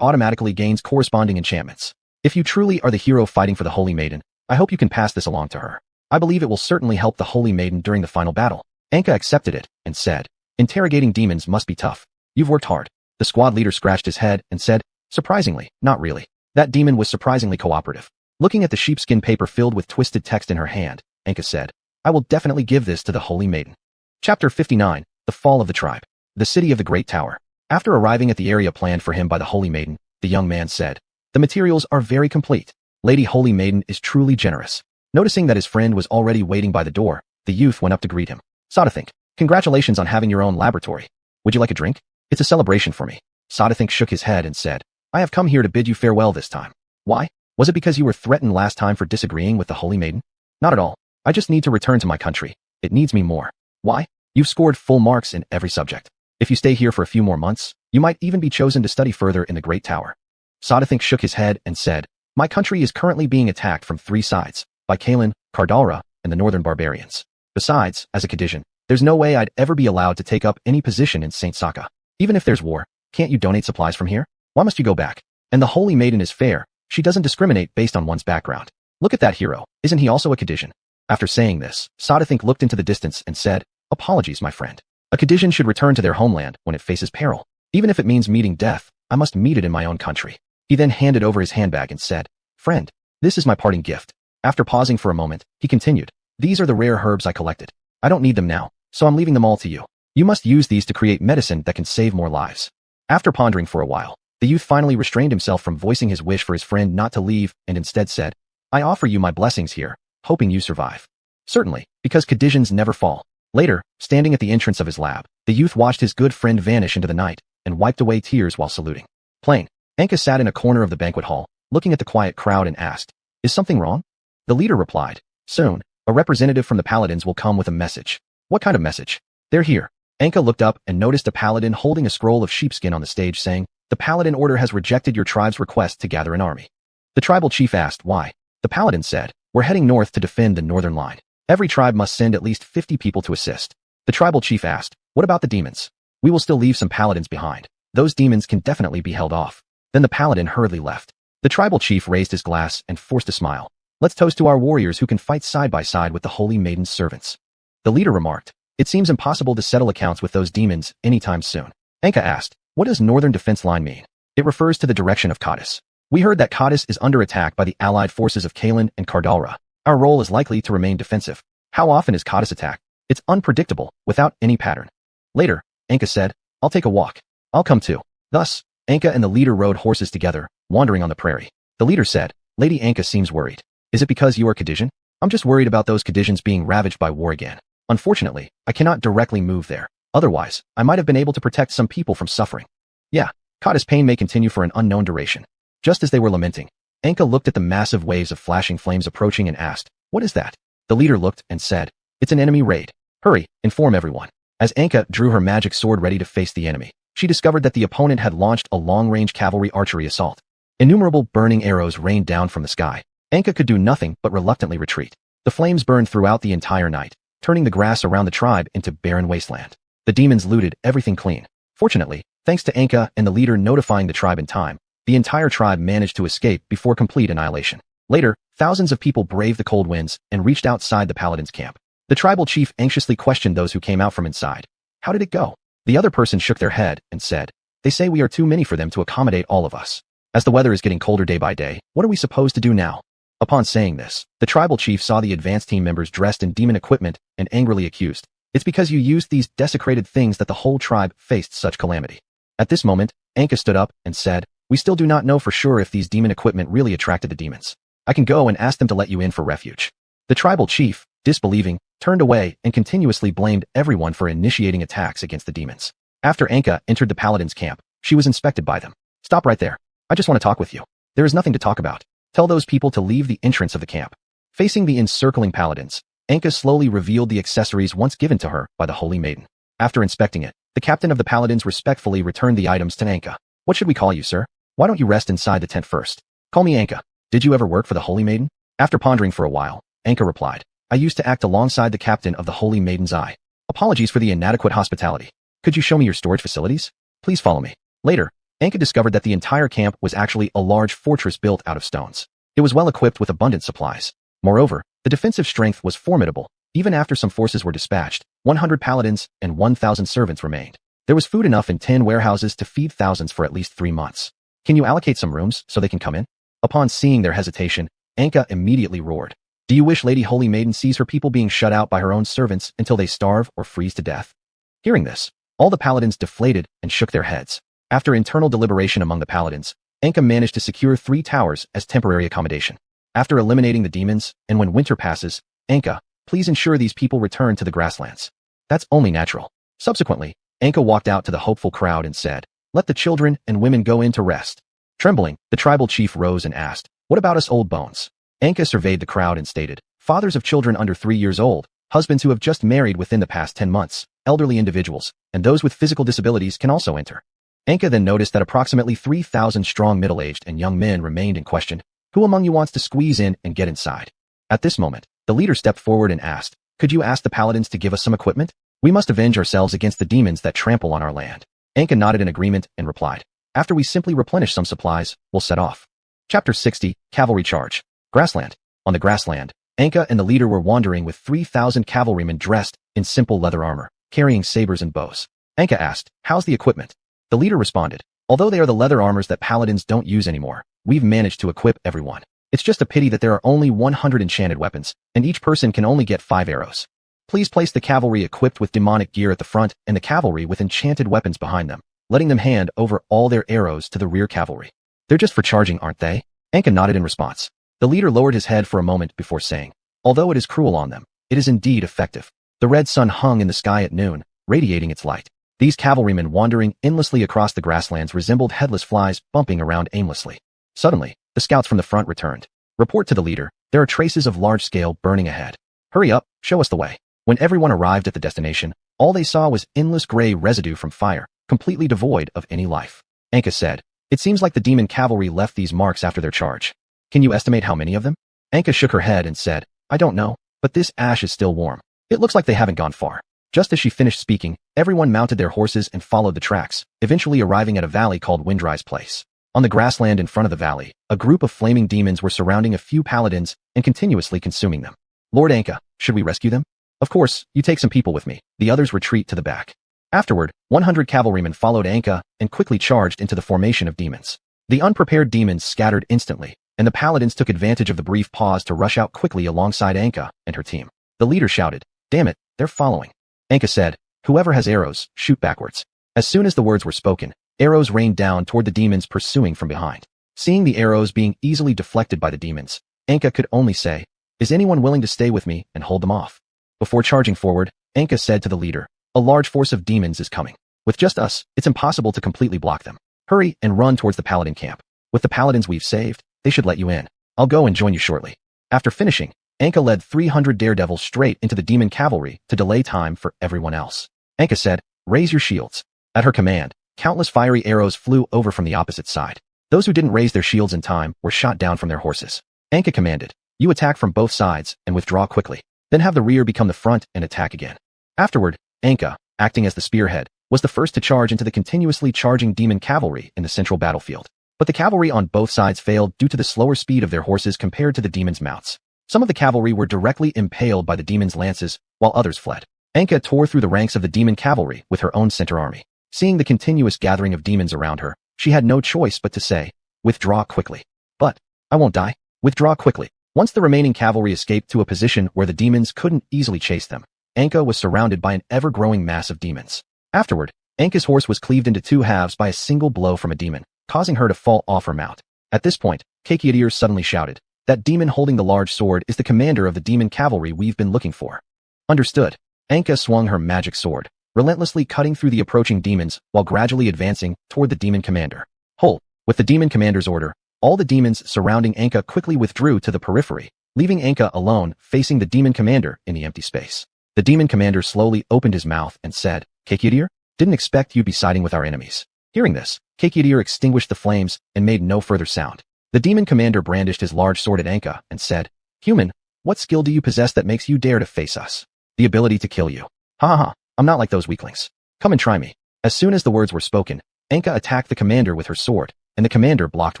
automatically gains corresponding enchantments. If you truly are the hero fighting for the Holy Maiden, I hope you can pass this along to her. I believe it will certainly help the Holy Maiden during the final battle." Anka accepted it and said, "Interrogating demons must be tough. You've worked hard." The squad leader scratched his head and said, "Surprisingly, not really. That demon was surprisingly cooperative." Looking at the sheepskin paper filled with twisted text in her hand, Anka said, "I will definitely give this to the Holy Maiden." Chapter 59, The Fall of the Tribe. The City of the Great Tower. After arriving at the area planned for him by the Holy Maiden, the young man said, "The materials are very complete. Lady Holy Maiden is truly generous." Noticing that his friend was already waiting by the door, the youth went up to greet him. Sadathink, congratulations on having your own laboratory. Would you like a drink? It's a celebration for me. Sadathink shook his head and said, "I have come here to bid you farewell this time." "Why? Was it because you were threatened last time for disagreeing with the Holy Maiden?" "Not at all. I just need to return to my country. It needs me more." "Why?" "You've scored full marks in every subject. If you stay here for a few more months, you might even be chosen to study further in the Great Tower." Sadathink shook his head and said, "My country is currently being attacked from 3 sides, by Kalen, Kardalra, and the northern barbarians. Besides, as a Kadisian, there's no way I'd ever be allowed to take up any position in St. Saka. Even if there's war, can't you donate supplies from here? Why must you go back? And the Holy Maiden is fair. She doesn't discriminate based on one's background. Look at that hero. Isn't he also a Kadisian?" After saying this, Sadathink looked into the distance and said, "Apologies, my friend. A Kadisian should return to their homeland when it faces peril. Even if it means meeting death, I must meet it in my own country." He then handed over his handbag and said, "Friend, this is my parting gift." After pausing for a moment, he continued, "These are the rare herbs I collected. I don't need them now, so I'm leaving them all to you. You must use these to create medicine that can save more lives." After pondering for a while, the youth finally restrained himself from voicing his wish for his friend not to leave and instead said, "I offer you my blessings here, hoping you survive." "Certainly, because Kadisians never fall." Later, standing at the entrance of his lab, the youth watched his good friend vanish into the night and wiped away tears while saluting. Plain. Anka sat in a corner of the banquet hall, looking at the quiet crowd and asked, "Is something wrong?" The leader replied, "Soon, a representative from the paladins will come with a message." "What kind of message?" "They're here." Anka looked up and noticed a paladin holding a scroll of sheepskin on the stage saying, "The paladin order has rejected your tribe's request to gather an army." The tribal chief asked why. The paladin said, "We're heading north to defend the northern line. Every tribe must send at least 50 people to assist." The tribal chief asked, "What about the demons?" "We will still leave some paladins behind. Those demons can definitely be held off." Then the paladin hurriedly left. The tribal chief raised his glass and forced a smile. "Let's toast to our warriors who can fight side by side with the Holy Maiden's servants." The leader remarked, "It seems impossible to settle accounts with those demons anytime soon." Anka asked, "What does northern defense line mean?" "It refers to the direction of Cadiz. We heard that Cadiz is under attack by the allied forces of Kalen and Kardalra. Our role is likely to remain defensive." "How often is Cadiz attacked?" "It's unpredictable, without any pattern." Later, Anka said, "I'll take a walk." "I'll come too." Thus, Anka and the leader rode horses together, wandering on the prairie. The leader said, "Lady Anka seems worried. Is it because you are Kadisian?" "I'm just worried about those Kadisians being ravaged by war again. Unfortunately, I cannot directly move there. Otherwise, I might have been able to protect some people from suffering." "Yeah, Cadiz pain may continue for an unknown duration." Just as they were lamenting, Anka looked at the massive waves of flashing flames approaching and asked, "What is that?" The leader looked and said, "It's an enemy raid. Hurry, inform everyone." As Anka drew her magic sword ready to face the enemy, she discovered that the opponent had launched a long-range cavalry archery assault. Innumerable burning arrows rained down from the sky. Anka could do nothing but reluctantly retreat. The flames burned throughout the entire night, turning the grass around the tribe into barren wasteland. The demons looted everything clean. Fortunately, thanks to Anka and the leader notifying the tribe in time, the entire tribe managed to escape before complete annihilation. Later, thousands of people braved the cold winds and reached outside the paladins' camp. The tribal chief anxiously questioned those who came out from inside. "How did it go?" The other person shook their head and said, "They say we are too many for them to accommodate all of us. As the weather is getting colder day by day, what are we supposed to do now?" Upon saying this, the tribal chief saw the advanced team members dressed in demon equipment and angrily accused, "It's because you used these desecrated things that the whole tribe faced such calamity." At this moment, Anka stood up and said, "We still do not know for sure if these demon equipment really attracted the demons. I can go and ask them to let you in for refuge." The tribal chief, disbelieving, turned away and continuously blamed everyone for initiating attacks against the demons. After Anka entered the paladin's camp, She was inspected by them. Stop right there. I just want to talk with you. There is nothing to talk about. Tell those people to leave the entrance of the camp. Facing the encircling paladins, Anka slowly revealed the accessories once given to her by the Holy Maiden. After inspecting it, the captain of the paladins respectfully returned the items to Anka. What should we call you, sir? Why don't you rest inside the tent first? Call me Anka. Did you ever work for the Holy Maiden? After pondering for a while, Anka replied, I used to act alongside the captain of the Holy Maiden's eye. Apologies for the inadequate hospitality. Could you show me your storage facilities? Please follow me. Later, Anka discovered that the entire camp was actually a large fortress built out of stones. It was well equipped with abundant supplies. Moreover, the defensive strength was formidable. Even after some forces were dispatched, 100 paladins and 1,000 servants remained. There was food enough in 10 warehouses to feed thousands for at least 3 months. Can you allocate some rooms so they can come in? Upon seeing their hesitation, Anka immediately roared. Do you wish Lady Holy Maiden sees her people being shut out by her own servants until they starve or freeze to death? Hearing this, all the paladins deflated and shook their heads. After internal deliberation among the paladins, Anka managed to secure 3 towers as temporary accommodation. After eliminating the demons, and when winter passes, Anka, please ensure these people return to the grasslands. That's only natural. Subsequently, Anka walked out to the hopeful crowd and said, let the children and women go in to rest. Trembling, the tribal chief rose and asked, what about us old bones? Anka surveyed the crowd and stated, fathers of children under 3 years old, husbands who have just married within the past 10 months, elderly individuals, and those with physical disabilities can also enter. Anka then noticed that approximately 3,000 strong middle-aged and young men remained in question. Who among you wants to squeeze in and get inside? At this moment, the leader stepped forward and asked, could you ask the paladins to give us some equipment? We must avenge ourselves against the demons that trample on our land. Anka nodded in agreement and replied, after we simply replenish some supplies, we'll set off. Chapter 60, Cavalry Charge. Grassland. On the grassland, Anka and the leader were wandering with 3,000 cavalrymen dressed in simple leather armor, carrying sabers and bows. Anka asked, how's the equipment? The leader responded, although they are the leather armors that paladins don't use anymore, we've managed to equip everyone. It's just a pity that there are only 100 enchanted weapons, and each person can only get 5 arrows. Please place the cavalry equipped with demonic gear at the front and the cavalry with enchanted weapons behind them, letting them hand over all their arrows to the rear cavalry. They're just for charging, aren't they? Anka nodded in response. The leader lowered his head for a moment before saying, although it is cruel on them, it is indeed effective. The red sun hung in the sky at noon, radiating its light. These cavalrymen wandering endlessly across the grasslands resembled headless flies bumping around aimlessly. Suddenly, the scouts from the front returned. Report to the leader, there are traces of large-scale burning ahead. Hurry up, show us the way. When everyone arrived at the destination, all they saw was endless gray residue from fire, completely devoid of any life. Anka said, it seems like the demon cavalry left these marks after their charge. Can you estimate how many of them? Anka shook her head and said, I don't know, but this ash is still warm. It looks like they haven't gone far. Just as she finished speaking, everyone mounted their horses and followed the tracks, eventually arriving at a valley called Windry's Place. On the grassland in front of the valley, a group of flaming demons were surrounding a few paladins and continuously consuming them. Lord Anka, should we rescue them? Of course, you take some people with me. The others retreat to the back. Afterward, 100 cavalrymen followed Anka and quickly charged into the formation of demons. The unprepared demons scattered instantly, and the paladins took advantage of the brief pause to rush out quickly alongside Anka and her team. The leader shouted, damn it, they're following. Anka said, whoever has arrows, shoot backwards. As soon as the words were spoken, arrows rained down toward the demons pursuing from behind. Seeing the arrows being easily deflected by the demons, Anka could only say, is anyone willing to stay with me and hold them off? Before charging forward, Anka said to the leader, a large force of demons is coming. With just us, it's impossible to completely block them. Hurry and run towards the paladin camp. With the paladins we've saved, they should let you in. I'll go and join you shortly. After finishing, Anka led 300 daredevils straight into the demon cavalry to delay time for everyone else. Anka said, raise your shields. At her command, countless fiery arrows flew over from the opposite side. Those who didn't raise their shields in time were shot down from their horses. Anka commanded, you attack from both sides and withdraw quickly. Then have the rear become the front and attack again. Afterward, Anka, acting as the spearhead, was the first to charge into the continuously charging demon cavalry in the central battlefield. But the cavalry on both sides failed due to the slower speed of their horses compared to the demons' mounts. Some of the cavalry were directly impaled by the demons' lances, while others fled. Anka tore through the ranks of the demon cavalry with her own center army. Seeing the continuous gathering of demons around her, she had no choice but to say, withdraw quickly. But, I won't die. Withdraw quickly. Once the remaining cavalry escaped to a position where the demons couldn't easily chase them, Anka was surrounded by an ever-growing mass of demons. Afterward, Anka's horse was cleaved into 2 halves by a single blow from a demon, causing her to fall off her mount. At this point, Kekiadir suddenly shouted, that demon holding the large sword is the commander of the demon cavalry we've been looking for. Understood. Anka swung her magic sword, relentlessly cutting through the approaching demons while gradually advancing toward the demon commander. Hold! With the demon commander's order, all the demons surrounding Anka quickly withdrew to the periphery, leaving Anka alone facing the demon commander in the empty space. The demon commander slowly opened his mouth and said, Kekiadir, didn't expect you'd be siding with our enemies. Hearing this, Kekiadir extinguished the flames and made no further sound. The demon commander brandished his large sword at Anka and said, Human, what skill do you possess that makes you dare to face us? The ability to kill you. Ha ha ha, I'm not like those weaklings. Come and try me. As soon as the words were spoken, Anka attacked the commander with her sword, and the commander blocked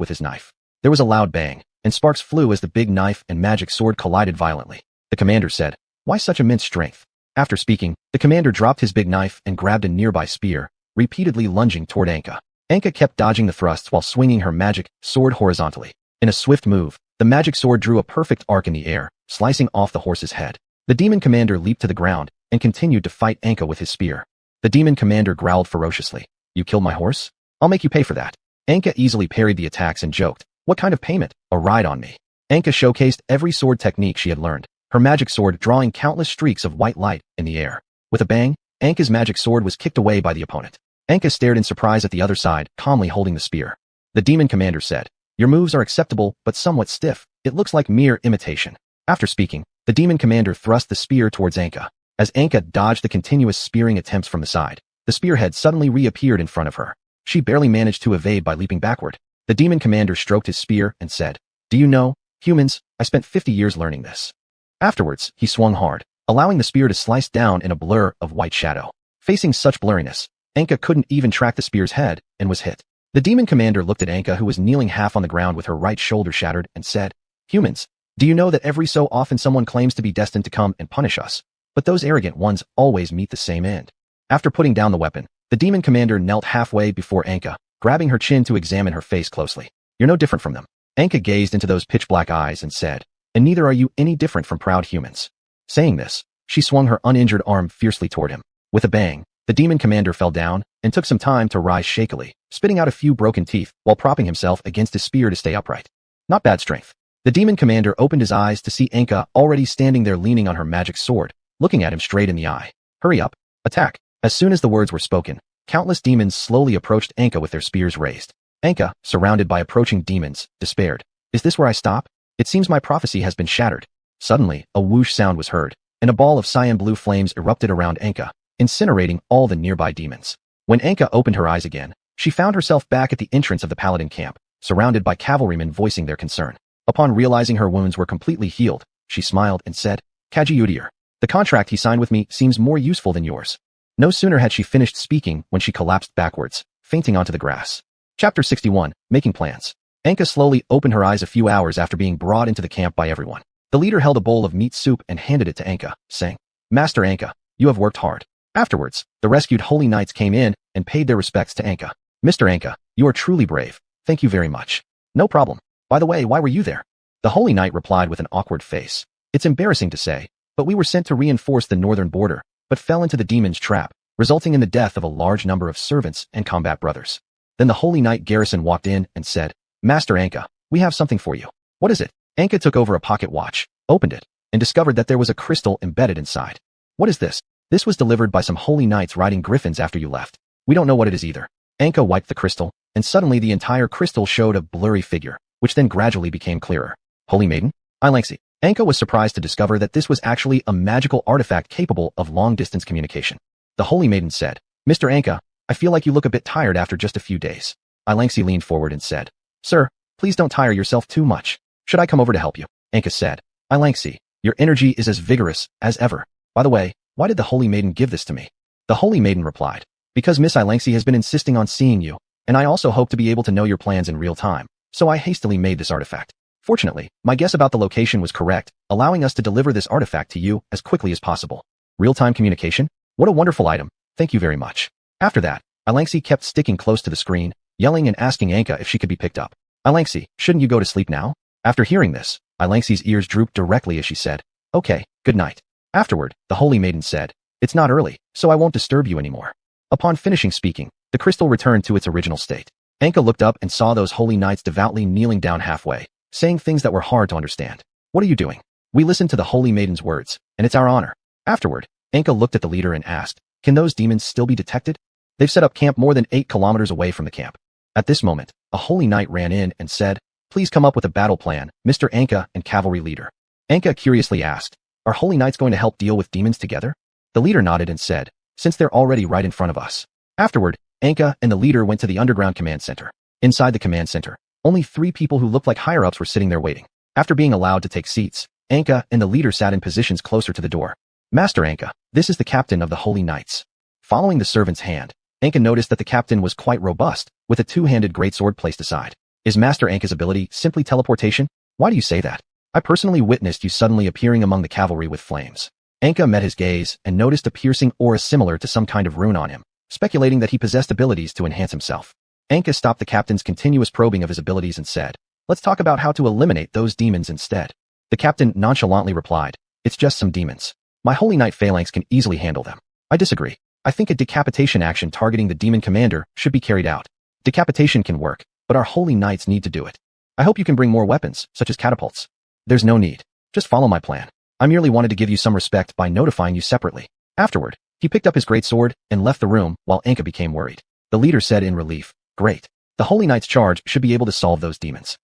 with his knife. There was a loud bang, and sparks flew as the big knife and magic sword collided violently. The commander said, Why such immense strength? After speaking, the commander dropped his big knife and grabbed a nearby spear, repeatedly lunging toward Anka. Anka kept dodging the thrusts while swinging her magic sword horizontally. In a swift move, the magic sword drew a perfect arc in the air, slicing off the horse's head. The demon commander leaped to the ground and continued to fight Anka with his spear. The demon commander growled ferociously, You killed my horse? I'll make you pay for that. Anka easily parried the attacks and joked, What kind of payment? A ride on me. Anka showcased every sword technique she had learned, her magic sword drawing countless streaks of white light in the air. With a bang, Anka's magic sword was kicked away by the opponent. Anka stared in surprise at the other side, calmly holding the spear. The demon commander said, Your moves are acceptable, but somewhat stiff. It looks like mere imitation. After speaking, the demon commander thrust the spear towards Anka. As Anka dodged the continuous spearing attempts from the side, the spearhead suddenly reappeared in front of her. She barely managed to evade by leaping backward. The demon commander stroked his spear and said, Do you know, humans, I spent 50 years learning this. Afterwards, he swung hard, allowing the spear to slice down in a blur of white shadow. Facing such blurriness, Anka couldn't even track the spear's head and was hit. The demon commander looked at Anka, who was kneeling half on the ground with her right shoulder shattered, and said, Humans, do you know that every so often someone claims to be destined to come and punish us, but those arrogant ones always meet the same end? After putting down the weapon, the demon commander knelt halfway before Anka, grabbing her chin to examine her face closely. You're no different from them. Anka gazed into those pitch-black eyes and said, And neither are you any different from proud humans. Saying this, she swung her uninjured arm fiercely toward him. With a bang, the demon commander fell down and took some time to rise shakily, spitting out a few broken teeth while propping himself against his spear to stay upright. Not bad strength. The demon commander opened his eyes to see Anka already standing there leaning on her magic sword, looking at him straight in the eye. Hurry up. Attack. As soon as the words were spoken, countless demons slowly approached Anka with their spears raised. Anka, surrounded by approaching demons, despaired. Is this where I stop? It seems my prophecy has been shattered. Suddenly, a whoosh sound was heard, and a ball of cyan blue flames erupted around Anka, incinerating all the nearby demons. When Anka opened her eyes again, she found herself back at the entrance of the paladin camp, surrounded by cavalrymen voicing their concern. Upon realizing her wounds were completely healed, she smiled and said, Kajiudir, the contract he signed with me seems more useful than yours. No sooner had she finished speaking when she collapsed backwards, fainting onto the grass. Chapter 61, Making Plans. Anka slowly opened her eyes a few hours after being brought into the camp by everyone. The leader held a bowl of meat soup and handed it to Anka, saying, Master Anka, you have worked hard. Afterwards, the rescued holy knights came in and paid their respects to Anka. Mr. Anka, you are truly brave. Thank you very much. No problem. By the way, why were you there? The holy knight replied with an awkward face. It's embarrassing to say, but we were sent to reinforce the northern border, but fell into the demon's trap, resulting in the death of a large number of servants and combat brothers. Then the holy knight garrison walked in and said, Master Anka, we have something for you. What is it? Anka took over a pocket watch, opened it, and discovered that there was a crystal embedded inside. What is this? This was delivered by some holy knights riding griffins after you left. We don't know what it is either. Anka wiped the crystal, and suddenly the entire crystal showed a blurry figure, which then gradually became clearer. Holy maiden? Ilangxi. Anka was surprised to discover that this was actually a magical artifact capable of long-distance communication. The holy maiden said, Mr. Anka, I feel like you look a bit tired after just a few days. Ilangxi leaned forward and said, Sir, please don't tire yourself too much. Should I come over to help you? Anka said, Ilangxi, your energy is as vigorous as ever. By the way, why did the holy maiden give this to me? The holy maiden replied, Because Miss Ilangxi has been insisting on seeing you, and I also hope to be able to know your plans in real time, so I hastily made this artifact. Fortunately, my guess about the location was correct, allowing us to deliver this artifact to you as quickly as possible. Real-time communication? What a wonderful item. Thank you very much. After that, Ilangxi kept sticking close to the screen, yelling and asking Anka if she could be picked up. Ilangxi, shouldn't you go to sleep now? After hearing this, Ilangxi's ears drooped directly as she said, Okay, good night. Afterward, the holy maiden said, It's not early, so I won't disturb you anymore. Upon finishing speaking, the crystal returned to its original state. Anka looked up and saw those holy knights devoutly kneeling down halfway, saying things that were hard to understand. What are you doing? We listened to the holy maiden's words, and it's our honor. Afterward, Anka looked at the leader and asked, Can those demons still be detected? They've set up camp more than 8 kilometers away from the camp. At this moment, a holy knight ran in and said, "Please come up with a battle plan, Mr. Anka and cavalry leader." Anka curiously asked, "Are holy knights going to help deal with demons together?" The leader nodded and said, "Since they're already right in front of us." Afterward, Anka and the leader went to the underground command center. Inside the command center, only 3 people who looked like higher-ups were sitting there waiting. After being allowed to take seats, Anka and the leader sat in positions closer to the door. "Master Anka, this is the captain of the Holy Knights." Following the servant's hand, Anka noticed that the captain was quite robust, with a 2-handed greatsword placed aside. "Is Master Anka's ability simply teleportation? Why do you say that? I personally witnessed you suddenly appearing among the cavalry with flames." Anka met his gaze and noticed a piercing aura similar to some kind of rune on him, speculating that he possessed abilities to enhance himself. Anka stopped the captain's continuous probing of his abilities and said, "Let's talk about how to eliminate those demons instead." The captain nonchalantly replied, "It's just some demons. My Holy Knight phalanx can easily handle them." "I disagree. I think a decapitation action targeting the demon commander should be carried out. Decapitation can work, but our Holy Knights need to do it. I hope you can bring more weapons, such as catapults." "There's no need. Just follow my plan. I merely wanted to give you some respect by notifying you separately." Afterward, he picked up his greatsword and left the room while Anka became worried. The leader said in relief, "Great. The Holy Knight's charge should be able to solve those demons."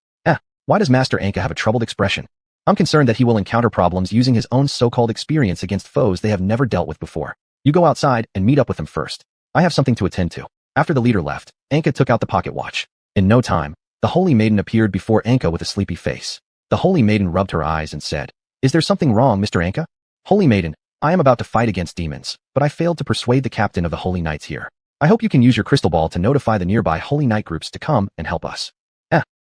Why does Master Anka have a troubled expression? I'm concerned that he will encounter problems using his own so-called experience against foes they have never dealt with before. You go outside and meet up with him first. I have something to attend to. After the leader left, Anka took out the pocket watch. In no time, the Holy Maiden appeared before Anka with a sleepy face. The Holy Maiden rubbed her eyes and said, "Is there something wrong, Mr. Anka?" "Holy Maiden, I am about to fight against demons, but I failed to persuade the captain of the Holy Knights here. I hope you can use your crystal ball to notify the nearby Holy Knight groups to come and help us."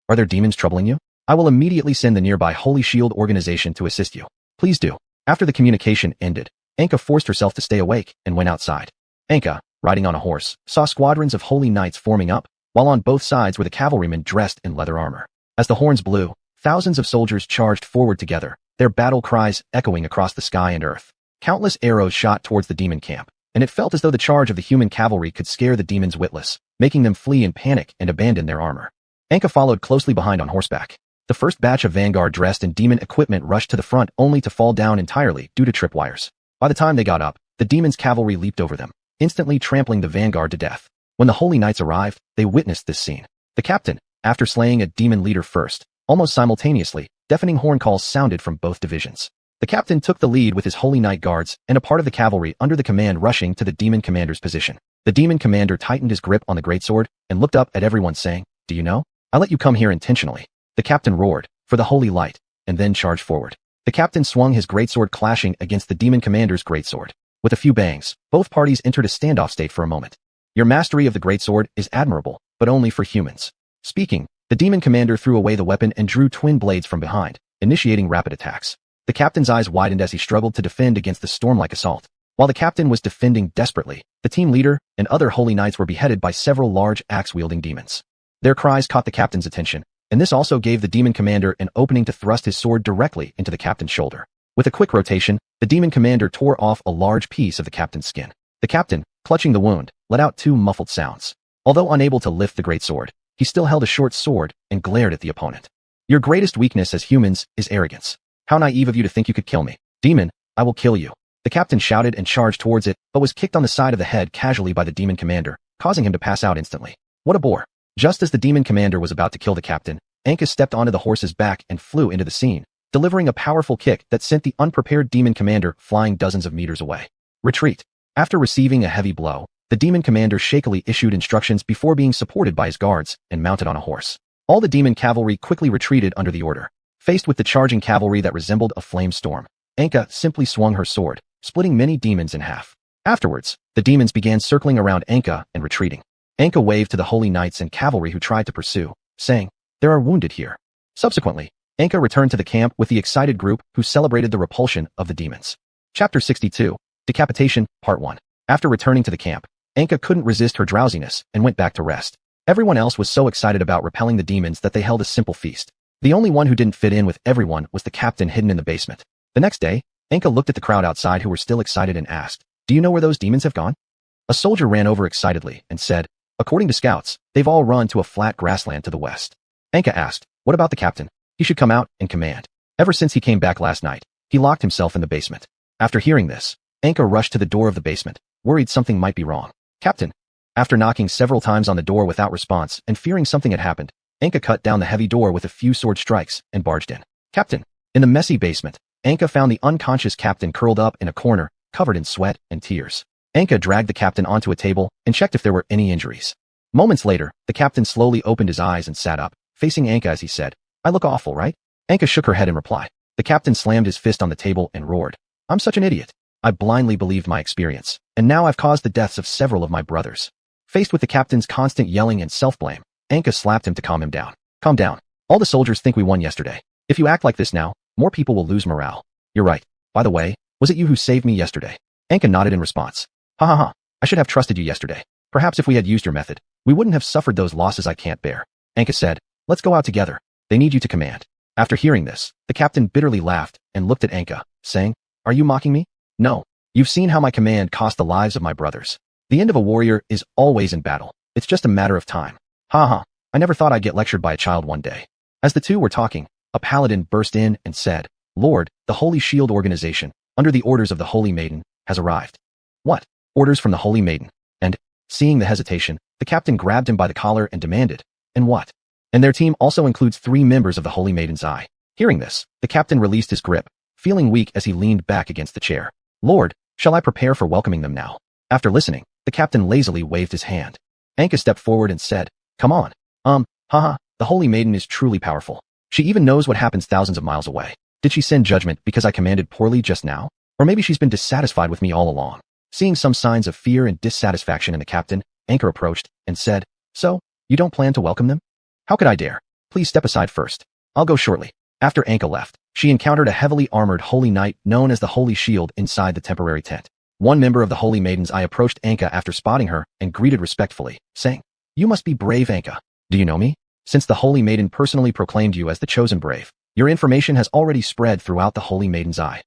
Are there demons troubling you? I will immediately send the nearby Holy Shield organization to assist you. Please do. After the communication ended, Anka forced herself to stay awake and went outside. Anka, riding on a horse, saw squadrons of Holy Knights forming up, while on both sides were the cavalrymen dressed in leather armor. As the horns blew, thousands of soldiers charged forward together, their battle cries echoing across the sky and earth. Countless arrows shot towards the demon camp, and it felt as though the charge of the human cavalry could scare the demons witless, making them flee in panic and abandon their armor. Anka followed closely behind on horseback. The first batch of vanguard dressed in demon equipment rushed to the front only to fall down entirely due to tripwires. By the time they got up, the demon's cavalry leaped over them, instantly trampling the vanguard to death. When the Holy Knights arrived, they witnessed this scene. The captain, after slaying a demon leader first, almost simultaneously, deafening horn calls sounded from both divisions. The captain took the lead with his Holy Knight guards and a part of the cavalry under the command rushing to the demon commander's position. The demon commander tightened his grip on the greatsword and looked up at everyone saying, "Do you know? I let you come here intentionally." The captain roared, "For the holy light," and then charged forward. The captain swung his greatsword clashing against the demon commander's greatsword. With a few bangs, both parties entered a standoff state for a moment. "Your mastery of the greatsword is admirable, but only for humans." Speaking, the demon commander threw away the weapon and drew twin blades from behind, initiating rapid attacks. The captain's eyes widened as he struggled to defend against the storm-like assault. While the captain was defending desperately, the team leader and other Holy Knights were beheaded by several large axe-wielding demons. Their cries caught the captain's attention, and this also gave the demon commander an opening to thrust his sword directly into the captain's shoulder. With a quick rotation, the demon commander tore off a large piece of the captain's skin. The captain, clutching the wound, let out 2 muffled sounds. Although unable to lift the great sword, he still held a short sword and glared at the opponent. "Your greatest weakness as humans is arrogance. How naive of you to think you could kill me. Demon, I will kill you." The captain shouted and charged towards it, but was kicked on the side of the head casually by the demon commander, causing him to pass out instantly. What a bore. Just as the demon commander was about to kill the captain, Anka stepped onto the horse's back and flew into the scene, delivering a powerful kick that sent the unprepared demon commander flying dozens of meters away. Retreat. After receiving a heavy blow, the demon commander shakily issued instructions before being supported by his guards and mounted on a horse. All the demon cavalry quickly retreated under the order. Faced with the charging cavalry that resembled a flame storm, Anka simply swung her sword, splitting many demons in half. Afterwards, the demons began circling around Anka and retreating. Anka waved to the Holy Knights and cavalry who tried to pursue, saying, "There are wounded here." Subsequently, Anka returned to the camp with the excited group who celebrated the repulsion of the demons. Chapter 62, Decapitation, Part 1. After returning to the camp, Anka couldn't resist her drowsiness and went back to rest. Everyone else was so excited about repelling the demons that they held a simple feast. The only one who didn't fit in with everyone was the captain hidden in the basement. The next day, Anka looked at the crowd outside who were still excited and asked, "Do you know where those demons have gone?" A soldier ran over excitedly and said, "According to scouts, they've all run to a flat grassland to the west." Anka asked, "What about the captain? He should come out and command. Ever since he came back last night, he locked himself in the basement." After hearing this, Anka rushed to the door of the basement, worried something might be wrong. Captain. After knocking several times on the door without response and fearing something had happened, Anka cut down the heavy door with a few sword strikes and barged in. Captain. In the messy basement, Anka found the unconscious captain curled up in a corner, covered in sweat and tears. Anka dragged the captain onto a table and checked if there were any injuries. Moments later, the captain slowly opened his eyes and sat up, facing Anka as he said, "I look awful, right?" Anka shook her head in reply. The captain slammed his fist on the table and roared, "I'm such an idiot. I blindly believed my experience, and now I've caused the deaths of several of my brothers." Faced with the captain's constant yelling and self-blame, Anka slapped him to calm him down. "Calm down. All the soldiers think we won yesterday. If you act like this now, more people will lose morale. You're right. By the way, was it you who saved me yesterday?" Anka nodded in response. "Ha ha ha. I should have trusted you yesterday. Perhaps if we had used your method, we wouldn't have suffered those losses I can't bear." Anka said, "Let's go out together. They need you to command." After hearing this, the captain bitterly laughed and looked at Anka, saying, "Are you mocking me? No. You've seen how my command cost the lives of my brothers. The end of a warrior is always in battle. It's just a matter of time." Ha ha. I never thought I'd get lectured by a child one day. As the two were talking, a paladin burst in and said, "Lord, the Holy Shield organization, under the orders of the Holy Maiden, has arrived." "What? Orders from the Holy Maiden?" And, seeing the hesitation, the captain grabbed him by the collar and demanded, "And what?" "And their team also includes 3 members of the Holy Maiden's Eye." Hearing this, the captain released his grip, feeling weak as he leaned back against the chair. "Lord, shall I prepare for welcoming them now?" After listening, the captain lazily waved his hand. Anka stepped forward and said, "Come on. Haha, the Holy Maiden is truly powerful. She even knows what happens thousands of miles away. Did she send judgment because I commanded poorly just now? Or maybe she's been dissatisfied with me all along." Seeing some signs of fear and dissatisfaction in the captain, Anka approached and said, "So, you don't plan to welcome them?" "How could I dare? Please step aside first. I'll go shortly." After Anka left, she encountered a heavily armored holy knight known as the Holy Shield inside the temporary tent. One member of the Holy Maiden's Eye approached Anka after spotting her and greeted respectfully, saying, "You must be brave, Anka. Do you know me? Since the Holy Maiden personally proclaimed you as the chosen brave, your information has already spread throughout the Holy Maiden's Eye."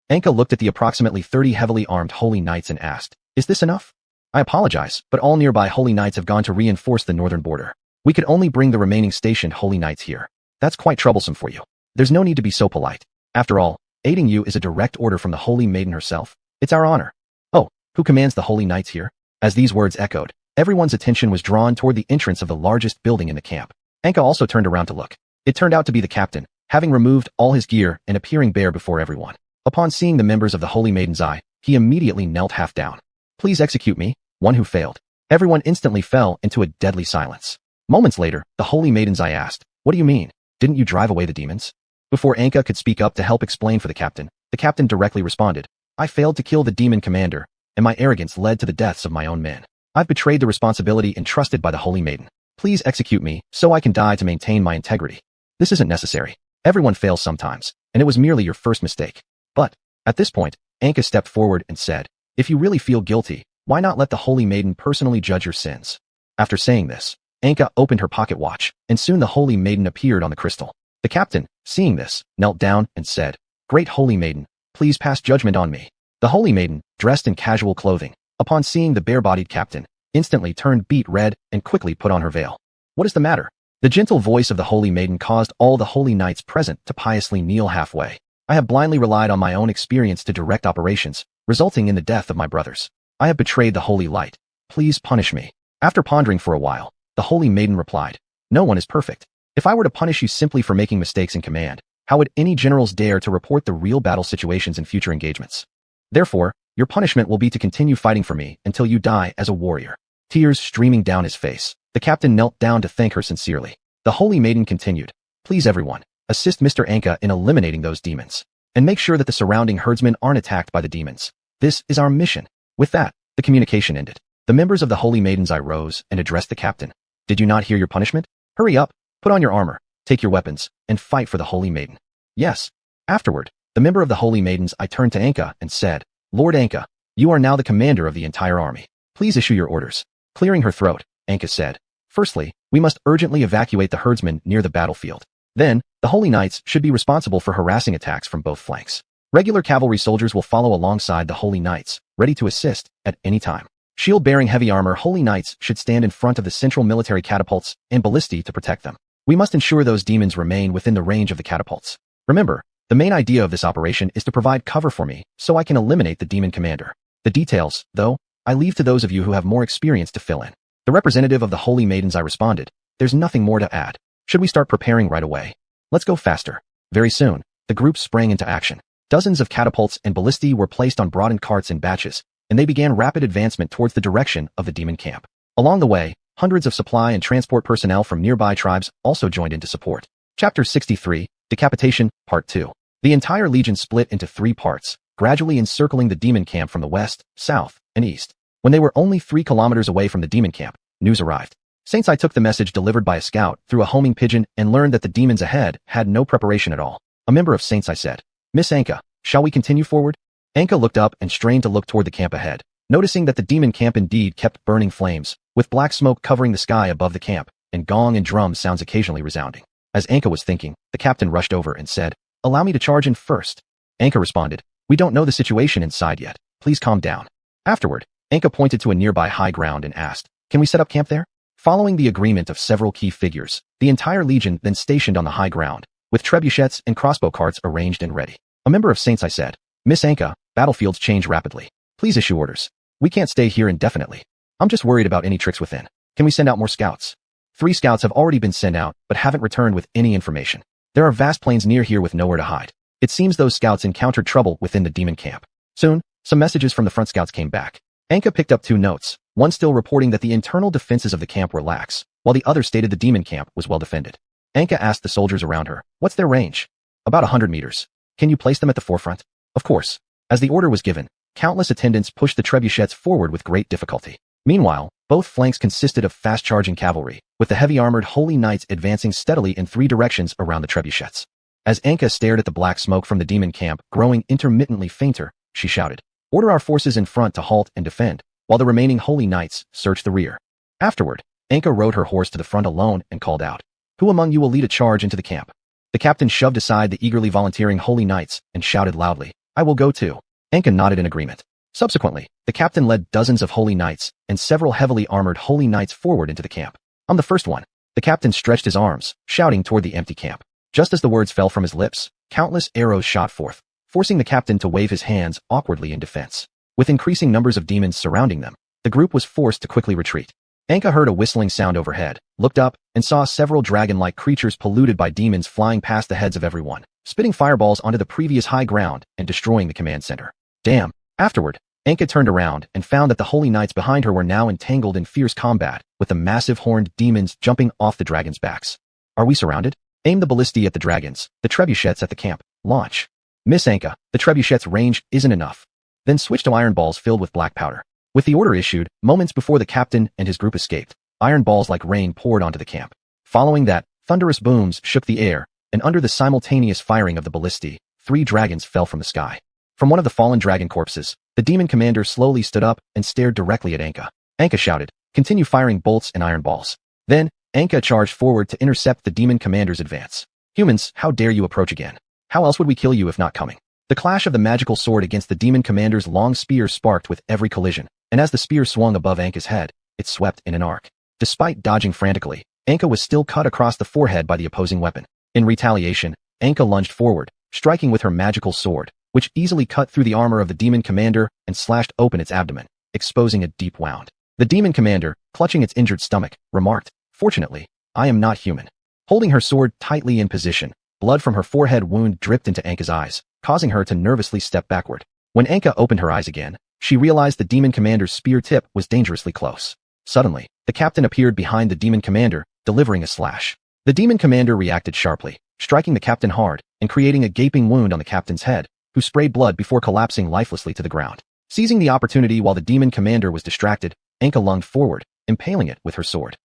Anka looked at the approximately 30 heavily armed holy knights and asked, "Is this enough?" "I apologize, but all nearby holy knights have gone to reinforce the northern border. We could only bring the remaining stationed holy knights here. That's quite troublesome for you. There's no need to be so polite. After all, aiding you is a direct order from the Holy Maiden herself. It's our honor." "Oh, who commands the holy knights here?" As these words echoed, everyone's attention was drawn toward the entrance of the largest building in the camp. Anka also turned around to look. It turned out to be the captain, having removed all his gear and appearing bare before everyone. Upon seeing the members of the Holy Maiden's Eye, he immediately knelt half down. "Please execute me, one who failed." Everyone instantly fell into a deadly silence. Moments later, the Holy Maiden's Eye asked, "What do you mean? Didn't you drive away the demons?" Before Anka could speak up to help explain for the captain directly responded, "I failed to kill the demon commander, and my arrogance led to the deaths of my own men. I've betrayed the responsibility entrusted by the Holy Maiden. Please execute me so I can die to maintain my integrity." "This isn't necessary. Everyone fails sometimes, and it was merely your first mistake." But, at this point, Anka stepped forward and said, "If you really feel guilty, why not let the Holy Maiden personally judge your sins?" After saying this, Anka opened her pocket watch, and soon the Holy Maiden appeared on the crystal. The captain, seeing this, knelt down and said, "Great Holy Maiden, please pass judgment on me." The Holy Maiden, dressed in casual clothing, upon seeing the bare-bodied captain, instantly turned beet red and quickly put on her veil. "What is the matter?" The gentle voice of the Holy Maiden caused all the holy knights present to piously kneel halfway. "I have blindly relied on my own experience to direct operations, resulting in the death of my brothers. I have betrayed the holy light. Please punish me." After pondering for a while, the Holy Maiden replied, "No one is perfect. If I were to punish you simply for making mistakes in command, how would any generals dare to report the real battle situations in future engagements? Therefore, your punishment will be to continue fighting for me until you die as a warrior." Tears streaming down his face, the captain knelt down to thank her sincerely. The Holy Maiden continued, "Please everyone, assist Mr. Anka in eliminating those demons, and make sure that the surrounding herdsmen aren't attacked by the demons. This is our mission." With that, the communication ended. The members of the Holy Maiden's Eye rose and addressed the captain. "Did you not hear your punishment? Hurry up, put on your armor, take your weapons, and fight for the Holy Maiden." "Yes." Afterward, the member of the Holy Maiden's Eye turned to Anka and said, "Lord Anka, you are now the commander of the entire army. Please issue your orders." Clearing her throat, Anka said, "Firstly, we must urgently evacuate the herdsmen near the battlefield. Then, the Holy Knights should be responsible for harassing attacks from both flanks. Regular cavalry soldiers will follow alongside the Holy Knights, ready to assist at any time. Shield-bearing heavy armor Holy Knights should stand in front of the central military catapults and ballistae to protect them. We must ensure those demons remain within the range of the catapults. Remember, the main idea of this operation is to provide cover for me so I can eliminate the demon commander. The details, though, I leave to those of you who have more experience to fill in. The representative of the Holy Maidens, I responded. There's nothing more to add. Should we start preparing right away? Let's go faster. Very soon, the group sprang into action. Dozens of catapults and ballistae were placed on broadened carts in batches, and they began rapid advancement towards the direction of the demon camp. Along the way, hundreds of supply and transport personnel from nearby tribes also joined in to support. Chapter 63, Decapitation, Part 2. The entire legion split into 3 parts, gradually encircling the demon camp from the west, south, and east. When they were only 3 kilometers away from the demon camp, news arrived. Saints I took the message delivered by a scout through a homing pigeon and learned that the demons ahead had no preparation at all. A member of Saints I said, Miss Anka, shall we continue forward? Anka looked up and strained to look toward the camp ahead, noticing that the demon camp indeed kept burning flames, with black smoke covering the sky above the camp, and gong and drum sounds occasionally resounding. As Anka was thinking, the captain rushed over and said, Allow me to charge in first. Anka responded, We don't know the situation inside yet. Please calm down. Afterward, Anka pointed to a nearby high ground and asked, Can we set up camp there? Following the agreement of several key figures, the entire legion then stationed on the high ground, with trebuchets and crossbow carts arranged and ready. A member of Saints I said, Miss Anka, battlefields change rapidly. Please issue orders. We can't stay here indefinitely. I'm just worried about any tricks within. Can we send out more scouts? 3 scouts have already been sent out, but haven't returned with any information. There are vast plains near here with nowhere to hide. It seems those scouts encountered trouble within the demon camp. Soon, some messages from the front scouts came back. Anka picked up 2 notes, one still reporting that the internal defenses of the camp were lax, while the other stated the demon camp was well defended. Anka asked the soldiers around her, What's their range? About 100 meters. Can you place them at the forefront? Of course. As the order was given, countless attendants pushed the trebuchets forward with great difficulty. Meanwhile, both flanks consisted of fast-charging cavalry, with the heavy-armored holy knights advancing steadily in 3 directions around the trebuchets. As Anka stared at the black smoke from the demon camp growing intermittently fainter, she shouted, Order our forces in front to halt and defend, while the remaining holy knights search the rear. Afterward, Anka rode her horse to the front alone and called out, Who among you will lead a charge into the camp? The captain shoved aside the eagerly volunteering holy knights and shouted loudly, I will go too. Anka nodded in agreement. Subsequently, the captain led dozens of holy knights and several heavily armored holy knights forward into the camp. I'm the first one. The captain stretched his arms, shouting toward the empty camp. Just as the words fell from his lips, countless arrows shot forth, forcing the captain to wave his hands awkwardly in defense. With increasing numbers of demons surrounding them, the group was forced to quickly retreat. Anka heard a whistling sound overhead, looked up, and saw several dragon-like creatures polluted by demons flying past the heads of everyone, spitting fireballs onto the previous high ground and destroying the command center. Damn. Afterward, Anka turned around and found that the holy knights behind her were now entangled in fierce combat, with the massive horned demons jumping off the dragons' backs. Are we surrounded? Aim the ballistae at the dragons, the trebuchets at the camp. Launch. Miss Anka, the trebuchets' range isn't enough. Then switch to iron balls filled with black powder. With the order issued, moments before the captain and his group escaped, iron balls like rain poured onto the camp. Following that, thunderous booms shook the air, and under the simultaneous firing of the ballistae, 3 dragons fell from the sky. From one of the fallen dragon corpses, the demon commander slowly stood up and stared directly at Anka. Anka shouted, Continue firing bolts and iron balls. Then, Anka charged forward to intercept the demon commander's advance. Humans, how dare you approach again? How else would we kill you if not coming? The clash of the magical sword against the demon commander's long spear sparked with every collision, and as the spear swung above Anka's head, it swept in an arc. Despite dodging frantically, Anka was still cut across the forehead by the opposing weapon. In retaliation, Anka lunged forward, striking with her magical sword, which easily cut through the armor of the demon commander and slashed open its abdomen, exposing a deep wound. The demon commander, clutching its injured stomach, remarked, Fortunately, I am not human. Holding her sword tightly in position, blood from her forehead wound dripped into Anka's eyes, causing her to nervously step backward. When Anka opened her eyes again, she realized the demon commander's spear tip was dangerously close. Suddenly, the captain appeared behind the demon commander, delivering a slash. The demon commander reacted sharply, striking the captain hard and creating a gaping wound on the captain's head, who sprayed blood before collapsing lifelessly to the ground. Seizing the opportunity while the demon commander was distracted, Anka lunged forward, impaling it with her sword.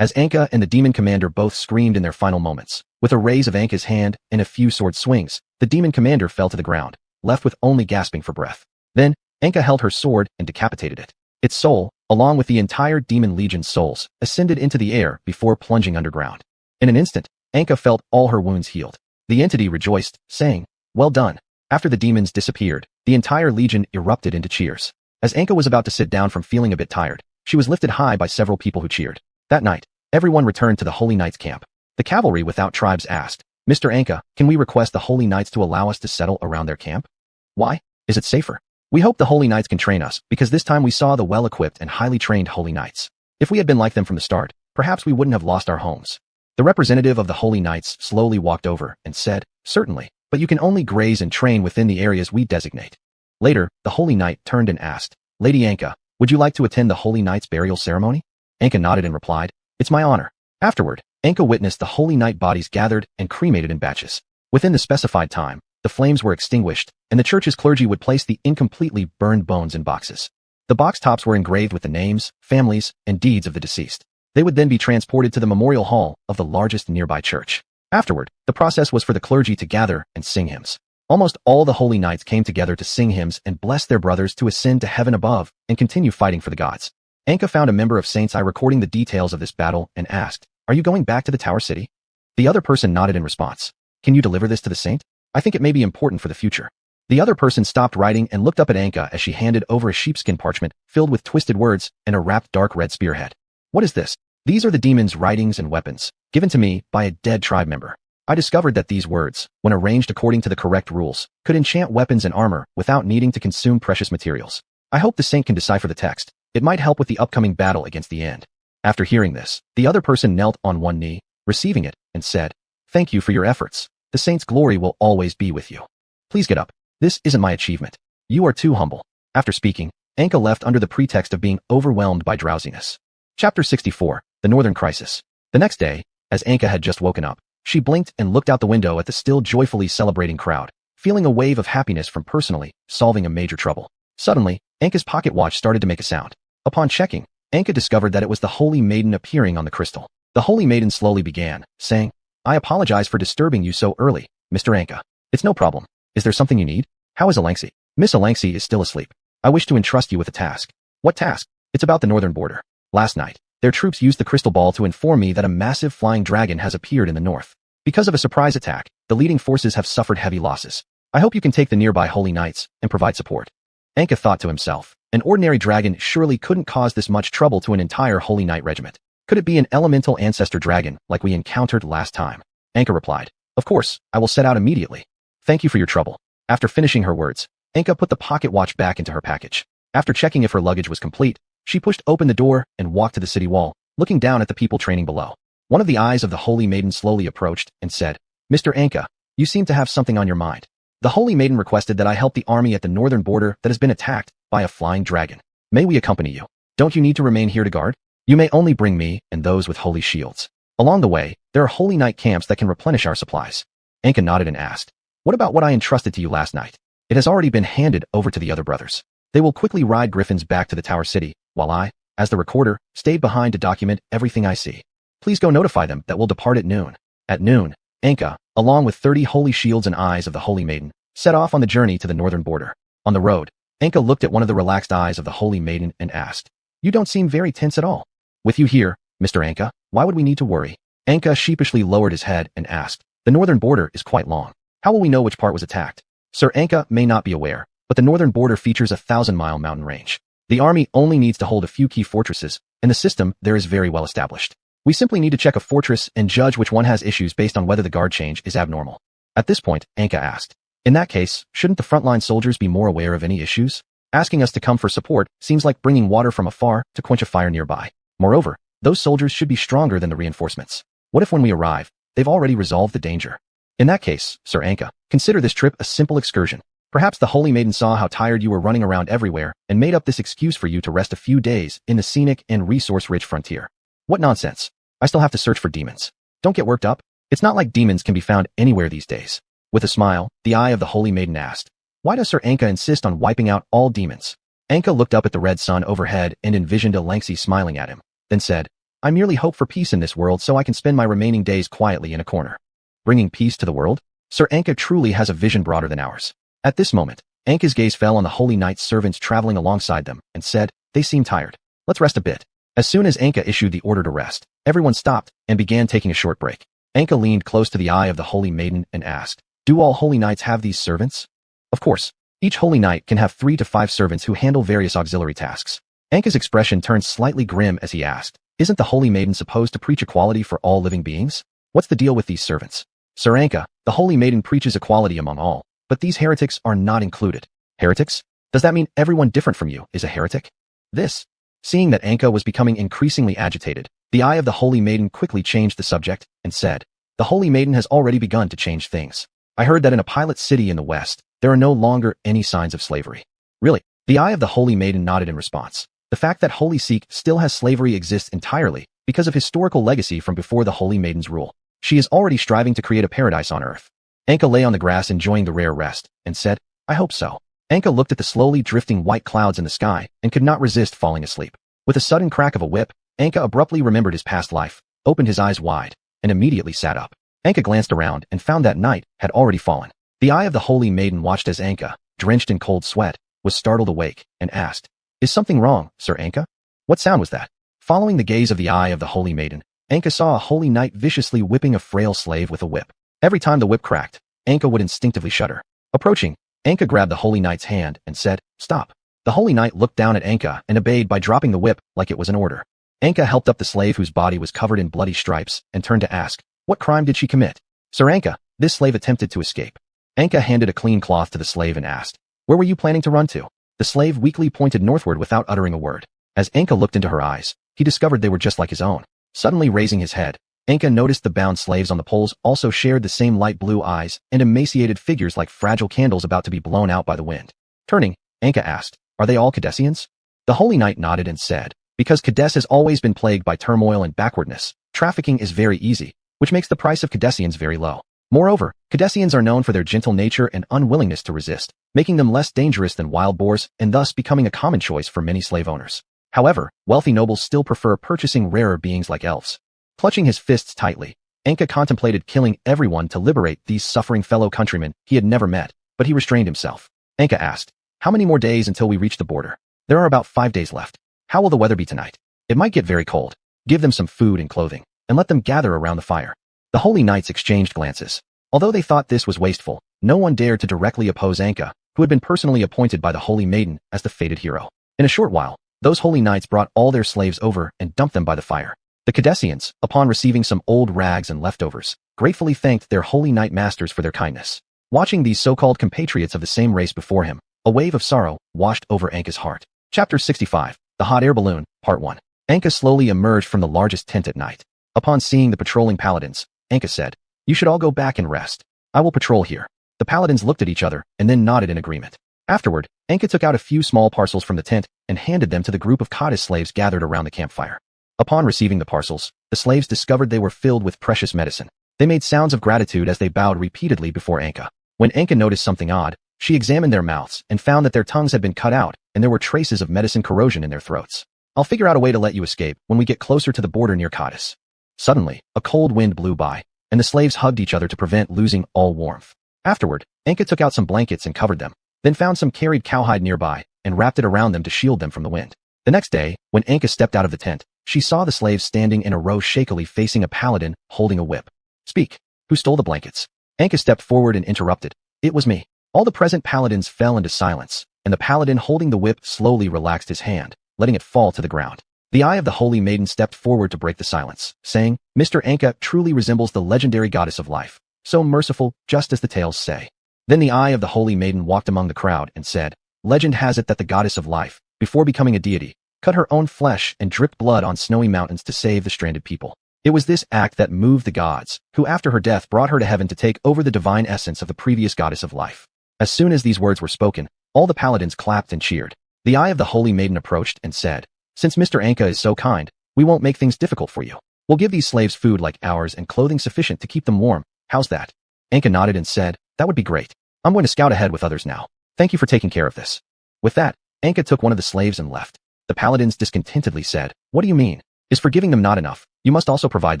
As Anka and the demon commander both screamed in their final moments, with a raise of Anka's hand and a few sword swings, the demon commander fell to the ground, left with only gasping for breath. Then, Anka held her sword and decapitated it. Its soul, along with the entire demon legion's souls, ascended into the air before plunging underground. In an instant, Anka felt all her wounds healed. The entity rejoiced, saying, Well done. After the demons disappeared, the entire legion erupted into cheers. As Anka was about to sit down from feeling a bit tired, she was lifted high by several people who cheered. That night, everyone returned to the Holy Knights camp. The cavalry without tribes asked, Mr. Anka, can we request the Holy Knights to allow us to settle around their camp? Why? Is it safer? We hope the Holy Knights can train us, because this time we saw the well-equipped and highly trained Holy Knights. If we had been like them from the start, perhaps we wouldn't have lost our homes. The representative of the Holy Knights slowly walked over and said, certainly, but you can only graze and train within the areas we designate. Later, the Holy Knight turned and asked, Lady Anka, would you like to attend the Holy Knight's burial ceremony? Anka nodded and replied, it's my honor. Afterward, Anka witnessed the Holy Knight bodies gathered and cremated in batches. Within the specified time, the flames were extinguished, and the church's clergy would place the incompletely burned bones in boxes. The box tops were engraved with the names, families, and deeds of the deceased. They would then be transported to the memorial hall of the largest nearby church. Afterward, the process was for the clergy to gather and sing hymns. Almost all the Holy Knights came together to sing hymns and bless their brothers to ascend to heaven above and continue fighting for the gods. Anka found a member of Saints Eye recording the details of this battle and asked, are you going back to the Tower City? The other person nodded in response. Can you deliver this to the saint? I think it may be important for the future. The other person stopped writing and looked up at Anka as she handed over a sheepskin parchment filled with twisted words and a wrapped dark red spearhead. What is this? These are the demon's writings and weapons, given to me by a dead tribe member. I discovered that these words, when arranged according to the correct rules, could enchant weapons and armor without needing to consume precious materials. I hope the saint can decipher the text. It might help with the upcoming battle against the end. After hearing this, the other person knelt on one knee, receiving it, and said, thank you for your efforts. The saint's glory will always be with you. Please get up. This isn't my achievement. You are too humble. After speaking, Anka left under the pretext of being overwhelmed by drowsiness. Chapter 64, The Northern Crisis. The next day, as Anka had just woken up, she blinked and looked out the window at the still joyfully celebrating crowd, feeling a wave of happiness from personally solving a major trouble. Suddenly, Anka's pocket watch started to make a sound. Upon checking, Anka discovered that it was the Holy Maiden appearing on the crystal. The Holy Maiden slowly began, saying, I apologize for disturbing you so early, Mr. Anka. It's no problem. Is there something you need? How is Alangsi? Miss Alangsi is still asleep. I wish to entrust you with a task. What task? It's about the northern border. Last night, their troops used the crystal ball to inform me that a massive flying dragon has appeared in the north. Because of a surprise attack, the leading forces have suffered heavy losses. I hope you can take the nearby Holy Knights and provide support. Anka thought to himself, an ordinary dragon surely couldn't cause this much trouble to an entire Holy Knight regiment. Could it be an elemental ancestor dragon like we encountered last time? Anka replied, of course, I will set out immediately. Thank you for your trouble. After finishing her words, Anka put the pocket watch back into her package. After checking if her luggage was complete, she pushed open the door and walked to the city wall, looking down at the people training below. One of the eyes of the Holy Maiden slowly approached and said, Mr. Anka, you seem to have something on your mind. The Holy Maiden requested that I help the army at the northern border that has been attacked by a flying dragon. May we accompany you? Don't you need to remain here to guard? You may only bring me and those with holy shields. Along the way, there are Holy Knight camps that can replenish our supplies. Anka nodded and asked, what about what I entrusted to you last night? It has already been handed over to the other brothers. They will quickly ride griffins back to the Tower City, while I, as the recorder, stayed behind to document everything I see. Please go notify them that we'll depart at noon. At noon, Anka, along with 30 holy shields and eyes of the Holy Maiden, set off on the journey to the northern border. On the road, Anka looked at one of the relaxed eyes of the Holy Maiden and asked, you don't seem very tense at all. With you here, Mr. Anka, why would we need to worry? Anka sheepishly lowered his head and asked, the northern border is quite long. How will we know which part was attacked? Sir Anka may not be aware, but the northern border features a 1,000-mile mountain range. The army only needs to hold a few key fortresses, and the system there is very well established. We simply need to check a fortress and judge which one has issues based on whether the guard change is abnormal. At this point, Anka asked, in that case, shouldn't the frontline soldiers be more aware of any issues? Asking us to come for support seems like bringing water from afar to quench a fire nearby. Moreover, those soldiers should be stronger than the reinforcements. What if when we arrive, they've already resolved the danger? In that case, Sir Anka, consider this trip a simple excursion. Perhaps the Holy Maiden saw how tired you were running around everywhere and made up this excuse for you to rest a few days in the scenic and resource-rich frontier. What nonsense. I still have to search for demons. Don't get worked up. It's not like demons can be found anywhere these days. With a smile, the eye of the Holy Maiden asked, why does Sir Anka insist on wiping out all demons? Anka looked up at the red sun overhead and envisioned Alangsi smiling at him, then said, I merely hope for peace in this world so I can spend my remaining days quietly in a corner. Bringing peace to the world? Sir Anka truly has a vision broader than ours. At this moment, Anka's gaze fell on the Holy Knight's servants traveling alongside them and said, they seem tired. Let's rest a bit. As soon as Anka issued the order to rest, everyone stopped and began taking a short break. Anka leaned close to the eye of the Holy Maiden and asked, do all Holy Knights have these servants? Of course. Each Holy Knight can have 3 to 5 servants who handle various auxiliary tasks. Anka's expression turned slightly grim as he asked, isn't the Holy Maiden supposed to preach equality for all living beings? What's the deal with these servants? Sir Anka, the Holy Maiden preaches equality among all, but these heretics are not included. Heretics? Does that mean everyone different from you is a heretic? This. Seeing that Anka was becoming increasingly agitated, the eye of the Holy Maiden quickly changed the subject and said, "The Holy Maiden has already begun to change things. I heard that in a pilot city in the west, there are no longer any signs of slavery." Really? The eye of the Holy Maiden nodded in response. The fact that Holy Sikh still has slavery exists entirely because of historical legacy from before the Holy Maiden's rule. She is already striving to create a paradise on earth. Anka lay on the grass enjoying the rare rest, and said, "I hope so." Anka looked at the slowly drifting white clouds in the sky and could not resist falling asleep. With a sudden crack of a whip, Anka abruptly remembered his past life, opened his eyes wide, and immediately sat up. Anka glanced around and found that night had already fallen. The eye of the Holy Maiden watched as Anka, drenched in cold sweat, was startled awake, and asked, "Is something wrong, Sir Anka? What sound was that?" Following the gaze of the eye of the Holy Maiden, Anka saw a holy knight viciously whipping a frail slave with a whip. Every time the whip cracked, Anka would instinctively shudder. Approaching, Anka grabbed the holy knight's hand and said, "Stop." The holy knight looked down at Anka and obeyed by dropping the whip like it was an order. Anka helped up the slave whose body was covered in bloody stripes and turned to ask, "What crime did she commit?" "Sir Anka, this slave attempted to escape." Anka handed a clean cloth to the slave and asked, "Where were you planning to run to?" The slave weakly pointed northward without uttering a word. As Anka looked into her eyes, he discovered they were just like his own. Suddenly raising his head, Anka noticed the bound slaves on the poles also shared the same light blue eyes and emaciated figures like fragile candles about to be blown out by the wind. Turning, Anka asked, "Are they all Cadesians?" The Holy Knight nodded and said, "Because Cades has always been plagued by turmoil and backwardness, trafficking is very easy, which makes the price of Cadesians very low. Moreover, Cadesians are known for their gentle nature and unwillingness to resist, making them less dangerous than wild boars and thus becoming a common choice for many slave owners. However, wealthy nobles still prefer purchasing rarer beings like elves." Clutching his fists tightly, Anka contemplated killing everyone to liberate these suffering fellow countrymen he had never met, but he restrained himself. Anka asked, "How many more days until we reach the border?" "There are about 5 days left." "How will the weather be tonight?" "It might get very cold." "Give them some food and clothing, and let them gather around the fire." The holy knights exchanged glances. Although they thought this was wasteful, no one dared to directly oppose Anka, who had been personally appointed by the Holy Maiden as the fated hero. In a short while, those holy knights brought all their slaves over and dumped them by the fire. The Cadesians, upon receiving some old rags and leftovers, gratefully thanked their holy knight masters for their kindness. Watching these so-called compatriots of the same race before him, a wave of sorrow washed over Anka's heart. Chapter 65, The Hot Air Balloon, Part 1. Anka slowly emerged from the largest tent at night. Upon seeing the patrolling paladins, Anka said, "You should all go back and rest. I will patrol here." The paladins looked at each other and then nodded in agreement. Afterward, Anka took out a few small parcels from the tent and handed them to the group of Cadiz slaves gathered around the campfire. Upon receiving the parcels, the slaves discovered they were filled with precious medicine. They made sounds of gratitude as they bowed repeatedly before Anka. When Anka noticed something odd, she examined their mouths and found that their tongues had been cut out and there were traces of medicine corrosion in their throats. "I'll figure out a way to let you escape when we get closer to the border near Cadiz." Suddenly, a cold wind blew by, and the slaves hugged each other to prevent losing all warmth. Afterward, Anka took out some blankets and covered them, then found some carried cowhide nearby and wrapped it around them to shield them from the wind. The next day, when Anka stepped out of the tent, she saw the slaves standing in a row shakily facing a paladin holding a whip. "Speak. Who stole the blankets?" Anka stepped forward and interrupted. "It was me." All the present paladins fell into silence, and the paladin holding the whip slowly relaxed his hand, letting it fall to the ground. The eye of the Holy Maiden stepped forward to break the silence, saying, "Mr. Anka truly resembles the legendary goddess of life, so merciful, just as the tales say." Then the eye of the Holy Maiden walked among the crowd and said, "Legend has it that the goddess of life, before becoming a deity, cut her own flesh and dripped blood on snowy mountains to save the stranded people. It was this act that moved the gods, who after her death brought her to heaven to take over the divine essence of the previous goddess of life." As soon as these words were spoken, all the paladins clapped and cheered. The eye of the Holy Maiden approached and said, "Since Mr. Anka is so kind, we won't make things difficult for you. We'll give these slaves food like ours and clothing sufficient to keep them warm. How's that?" Anka nodded and said, "That would be great. I'm going to scout ahead with others now. Thank you for taking care of this." With that, Anka took one of the slaves and left. The paladins discontentedly said, "What do you mean? Is forgiving them not enough? You must also provide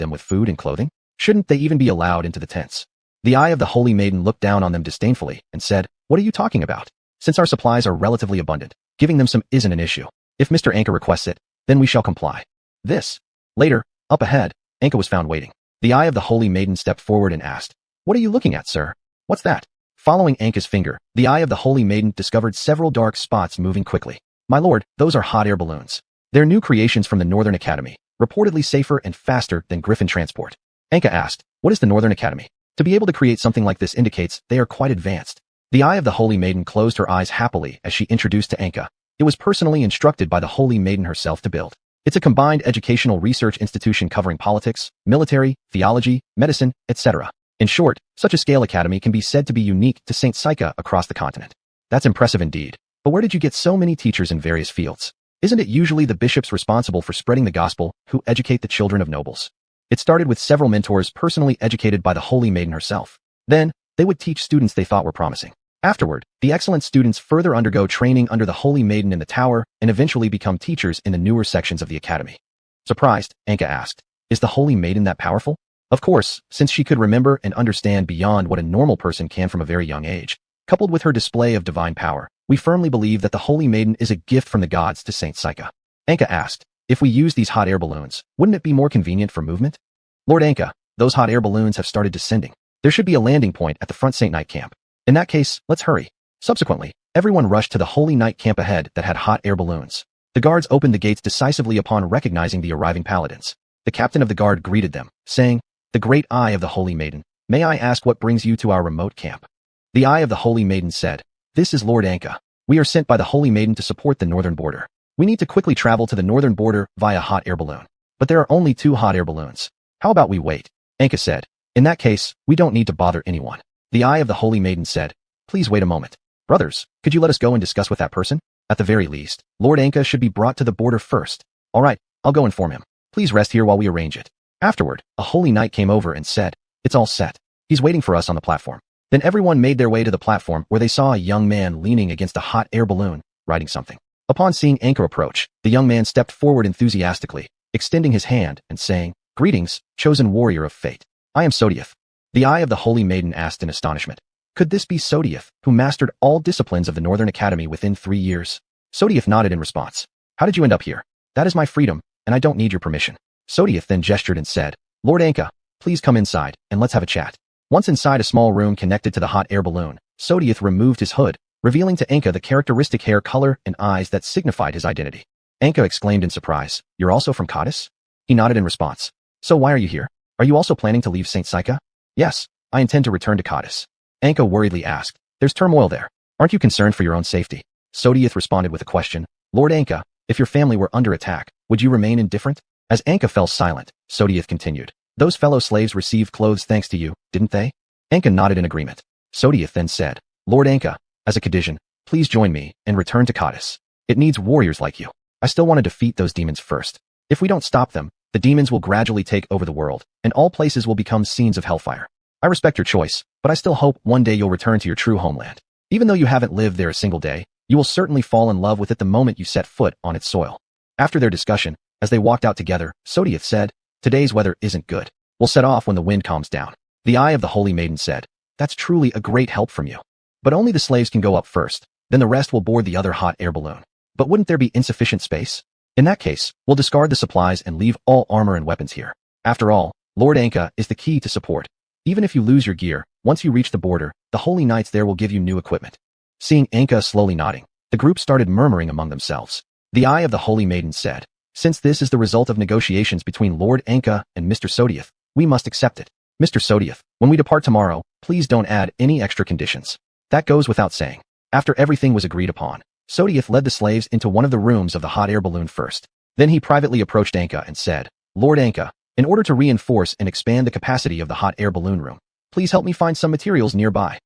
them with food and clothing? Shouldn't they even be allowed into the tents?" The eye of the Holy Maiden looked down on them disdainfully and said, "What are you talking about? Since our supplies are relatively abundant, giving them some isn't an issue. If Mr. Anka requests it, then we shall comply." This. Later, up ahead, Anka was found waiting. The eye of the Holy Maiden stepped forward and asked, "What are you looking at, sir?" "What's that?" Following Anka's finger, the eye of the Holy Maiden discovered several dark spots moving quickly. "My lord, those are hot air balloons. They're new creations from the Northern Academy, reportedly safer and faster than Griffin transport." Anka asked, "What is the Northern Academy?" "To be able to create something like this indicates they are quite advanced." The Eye of the Holy Maiden closed her eyes happily as she introduced to Anka. It was personally instructed by the Holy Maiden herself to build. It's a combined educational research institution covering politics, military, theology, medicine, etc. In short, such a scale academy can be said to be unique to St. Psyche across the continent. That's impressive indeed. But where did you get so many teachers in various fields? Isn't it usually the bishops responsible for spreading the gospel who educate the children of nobles? It started with several mentors personally educated by the Holy Maiden herself. Then, they would teach students they thought were promising. Afterward, the excellent students further undergo training under the Holy Maiden in the tower and eventually become teachers in the newer sections of the academy. Surprised, Anka asked, "Is the Holy Maiden that powerful?" Of course, since she could remember and understand beyond what a normal person can from a very young age. Coupled with her display of divine power, we firmly believe that the Holy Maiden is a gift from the gods to Saint Psyche. Anka asked, "If we use these hot air balloons, wouldn't it be more convenient for movement?" "Lord Anka, those hot air balloons have started descending. There should be a landing point at the front Saint Knight camp. In that case, let's hurry." Subsequently, everyone rushed to the Holy Knight camp ahead that had hot air balloons. The guards opened the gates decisively upon recognizing the arriving paladins. The captain of the guard greeted them, saying, "The great Eye of the Holy Maiden, may I ask what brings you to our remote camp?" The Eye of the Holy Maiden said, "This is Lord Anka. We are sent by the Holy Maiden to support the northern border. We need to quickly travel to the northern border via hot air balloon. But there are only 2 hot air balloons. How about we wait?" Anka said, "In that case, we don't need to bother anyone." The Eye of the Holy Maiden said, "Please wait a moment. Brothers, could you let us go and discuss with that person? At the very least, Lord Anka should be brought to the border first." "All right, I'll go inform him. Please rest here while we arrange it." Afterward, a holy knight came over and said, "It's all set. He's waiting for us on the platform." Then everyone made their way to the platform where they saw a young man leaning against a hot air balloon, writing something. Upon seeing Anka approach, the young man stepped forward enthusiastically, extending his hand and saying, "Greetings, chosen warrior of fate. I am Sodiath." The Eye of the Holy Maiden asked in astonishment, "Could this be Sodiath, who mastered all disciplines of the Northern Academy within 3 years?" Sodiath nodded in response. "How did you end up here?" "That is my freedom, and I don't need your permission." Sodiath then gestured and said, "Lord Anka, please come inside, and let's have a chat." Once inside a small room connected to the hot air balloon, Sodiath removed his hood, revealing to Anka the characteristic hair color and eyes that signified his identity. Anka exclaimed in surprise, "You're also from Cadiz?" He nodded in response. "So why are you here? Are you also planning to leave St. Psyche?" "Yes, I intend to return to Cadiz." Anka worriedly asked, "There's turmoil there. Aren't you concerned for your own safety?" Sodiath responded with a question, "Lord Anka, if your family were under attack, would you remain indifferent?" As Anka fell silent, Sodiath continued, "Those fellow slaves received clothes thanks to you, didn't they?" Anka nodded in agreement. Sodiath then said, "Lord Anka, as a Cadisian, please join me and return to Cadiz. It needs warriors like you. I still want to defeat those demons first. If we don't stop them, the demons will gradually take over the world, and all places will become scenes of hellfire. I respect your choice, but I still hope one day you'll return to your true homeland. Even though you haven't lived there a single day, you will certainly fall in love with it the moment you set foot on its soil." After their discussion, as they walked out together, Sodiath said, "Today's weather isn't good. We'll set off when the wind calms down." The Eye of the Holy Maiden said, "That's truly a great help from you. But only the slaves can go up first, then the rest will board the other hot air balloon. But wouldn't there be insufficient space? In that case, we'll discard the supplies and leave all armor and weapons here. After all, Lord Anka is the key to support. Even if you lose your gear, once you reach the border, the holy knights there will give you new equipment." Seeing Anka slowly nodding, the group started murmuring among themselves. The Eye of the Holy Maiden said, "Since this is the result of negotiations between Lord Anka and Mr. Sodiath, we must accept it. Mr. Sodiath, when we depart tomorrow, please don't add any extra conditions." That goes without saying. After everything was agreed upon, Sodiath led the slaves into one of the rooms of the hot air balloon first. Then he privately approached Anka and said, "Lord Anka, in order to reinforce and expand the capacity of the hot air balloon room, please help me find some materials nearby."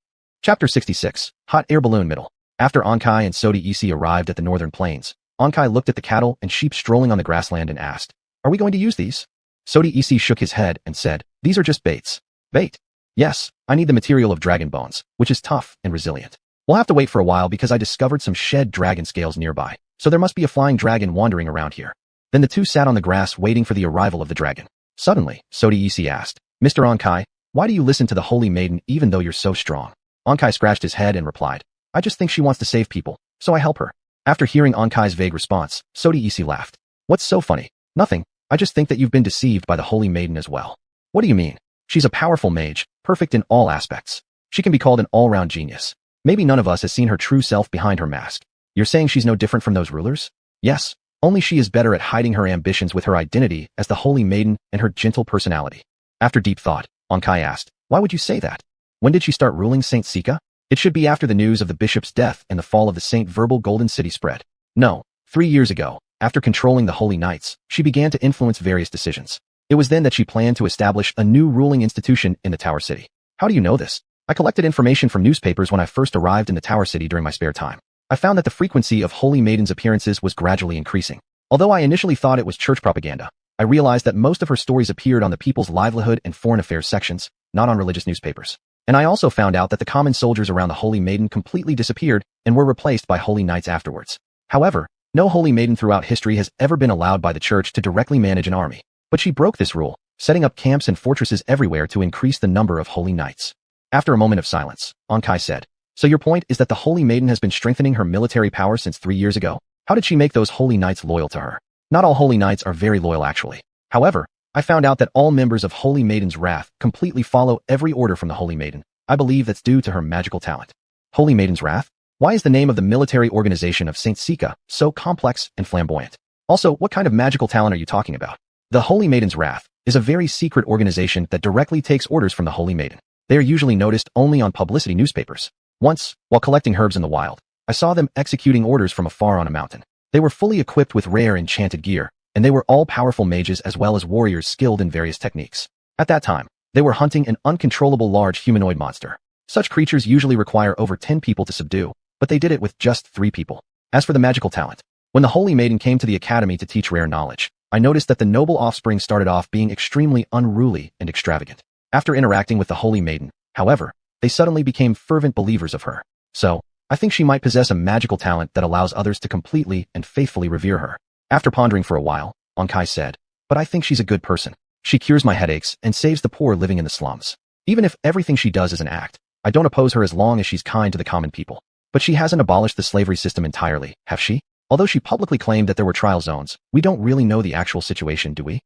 Chapter 66, Hot Air Balloon Middle. After Ankai and Sodi arrived at the northern plains, Ankai looked at the cattle and sheep strolling on the grassland and asked, "Are we going to use these?" Sodi shook his head and said, "These are just baits." "Bait?" "Yes, I need the material of dragon bones, which is tough and resilient. We'll have to wait for a while because I discovered some shed dragon scales nearby, so there must be a flying dragon wandering around here." Then the two sat on the grass waiting for the arrival of the dragon. Suddenly, Sodi asked, "Mr. Ankai, why do you listen to the Holy Maiden even though you're so strong?" Ankai scratched his head and replied, "I just think she wants to save people, so I help her." After hearing Ankai's vague response, Sodi laughed. "What's so funny?" "Nothing. I just think that you've been deceived by the Holy Maiden as well." "What do you mean?" "She's a powerful mage, perfect in all aspects. She can be called an all-round genius. Maybe none of us has seen her true self behind her mask. You're saying she's no different from those rulers?" "Yes, only she is better at hiding her ambitions with her identity as the Holy Maiden and her gentle personality." After deep thought, Ankai asked, "Why would you say that? When did she start ruling St. Sika?" It should be after the news of the bishop's death and the fall of the Saint Verbal Golden City spread. No, 3 years ago, after controlling the Holy Knights, she began to influence various decisions. It was then that she planned to establish a new ruling institution in the Tower City. How do you know this? I collected information from newspapers when I first arrived in the Tower City during my spare time. I found that the frequency of Holy Maiden's appearances was gradually increasing. Although I initially thought it was church propaganda, I realized that most of her stories appeared on the People's Livelihood and Foreign Affairs sections, not on religious newspapers. And I also found out that the common soldiers around the Holy Maiden completely disappeared and were replaced by Holy Knights afterwards. However, no Holy Maiden throughout history has ever been allowed by the church to directly manage an army. But she broke this rule, setting up camps and fortresses everywhere to increase the number of Holy Knights. After a moment of silence, Ankai said, "So your point is that the Holy Maiden has been strengthening her military power since 3 years ago? How did she make those Holy Knights loyal to her?" Not all Holy Knights are very loyal actually. However, I found out that all members of Holy Maiden's Wrath completely follow every order from the Holy Maiden. I believe that's due to her magical talent. Holy Maiden's Wrath? Why is the name of the military organization of Saint Sika so complex and flamboyant? Also, what kind of magical talent are you talking about? The Holy Maiden's Wrath is a very secret organization that directly takes orders from the Holy Maiden. They are usually noticed only on publicity newspapers. Once, while collecting herbs in the wild, I saw them executing orders from afar on a mountain. They were fully equipped with rare enchanted gear, and they were all powerful mages as well as warriors skilled in various techniques. At that time, they were hunting an uncontrollable large humanoid monster. Such creatures usually require over 10 people to subdue, but they did it with just 3 people. As for the magical talent, when the Holy Maiden came to the academy to teach rare knowledge, I noticed that the noble offspring started off being extremely unruly and extravagant. After interacting with the Holy Maiden, however, they suddenly became fervent believers of her. So, I think she might possess a magical talent that allows others to completely and faithfully revere her. After pondering for a while, Ankai said, "But I think she's a good person. She cures my headaches and saves the poor living in the slums. Even if everything she does is an act, I don't oppose her as long as she's kind to the common people. But she hasn't abolished the slavery system entirely, have she? Although she publicly claimed that there were trial zones, we don't really know the actual situation, do we?"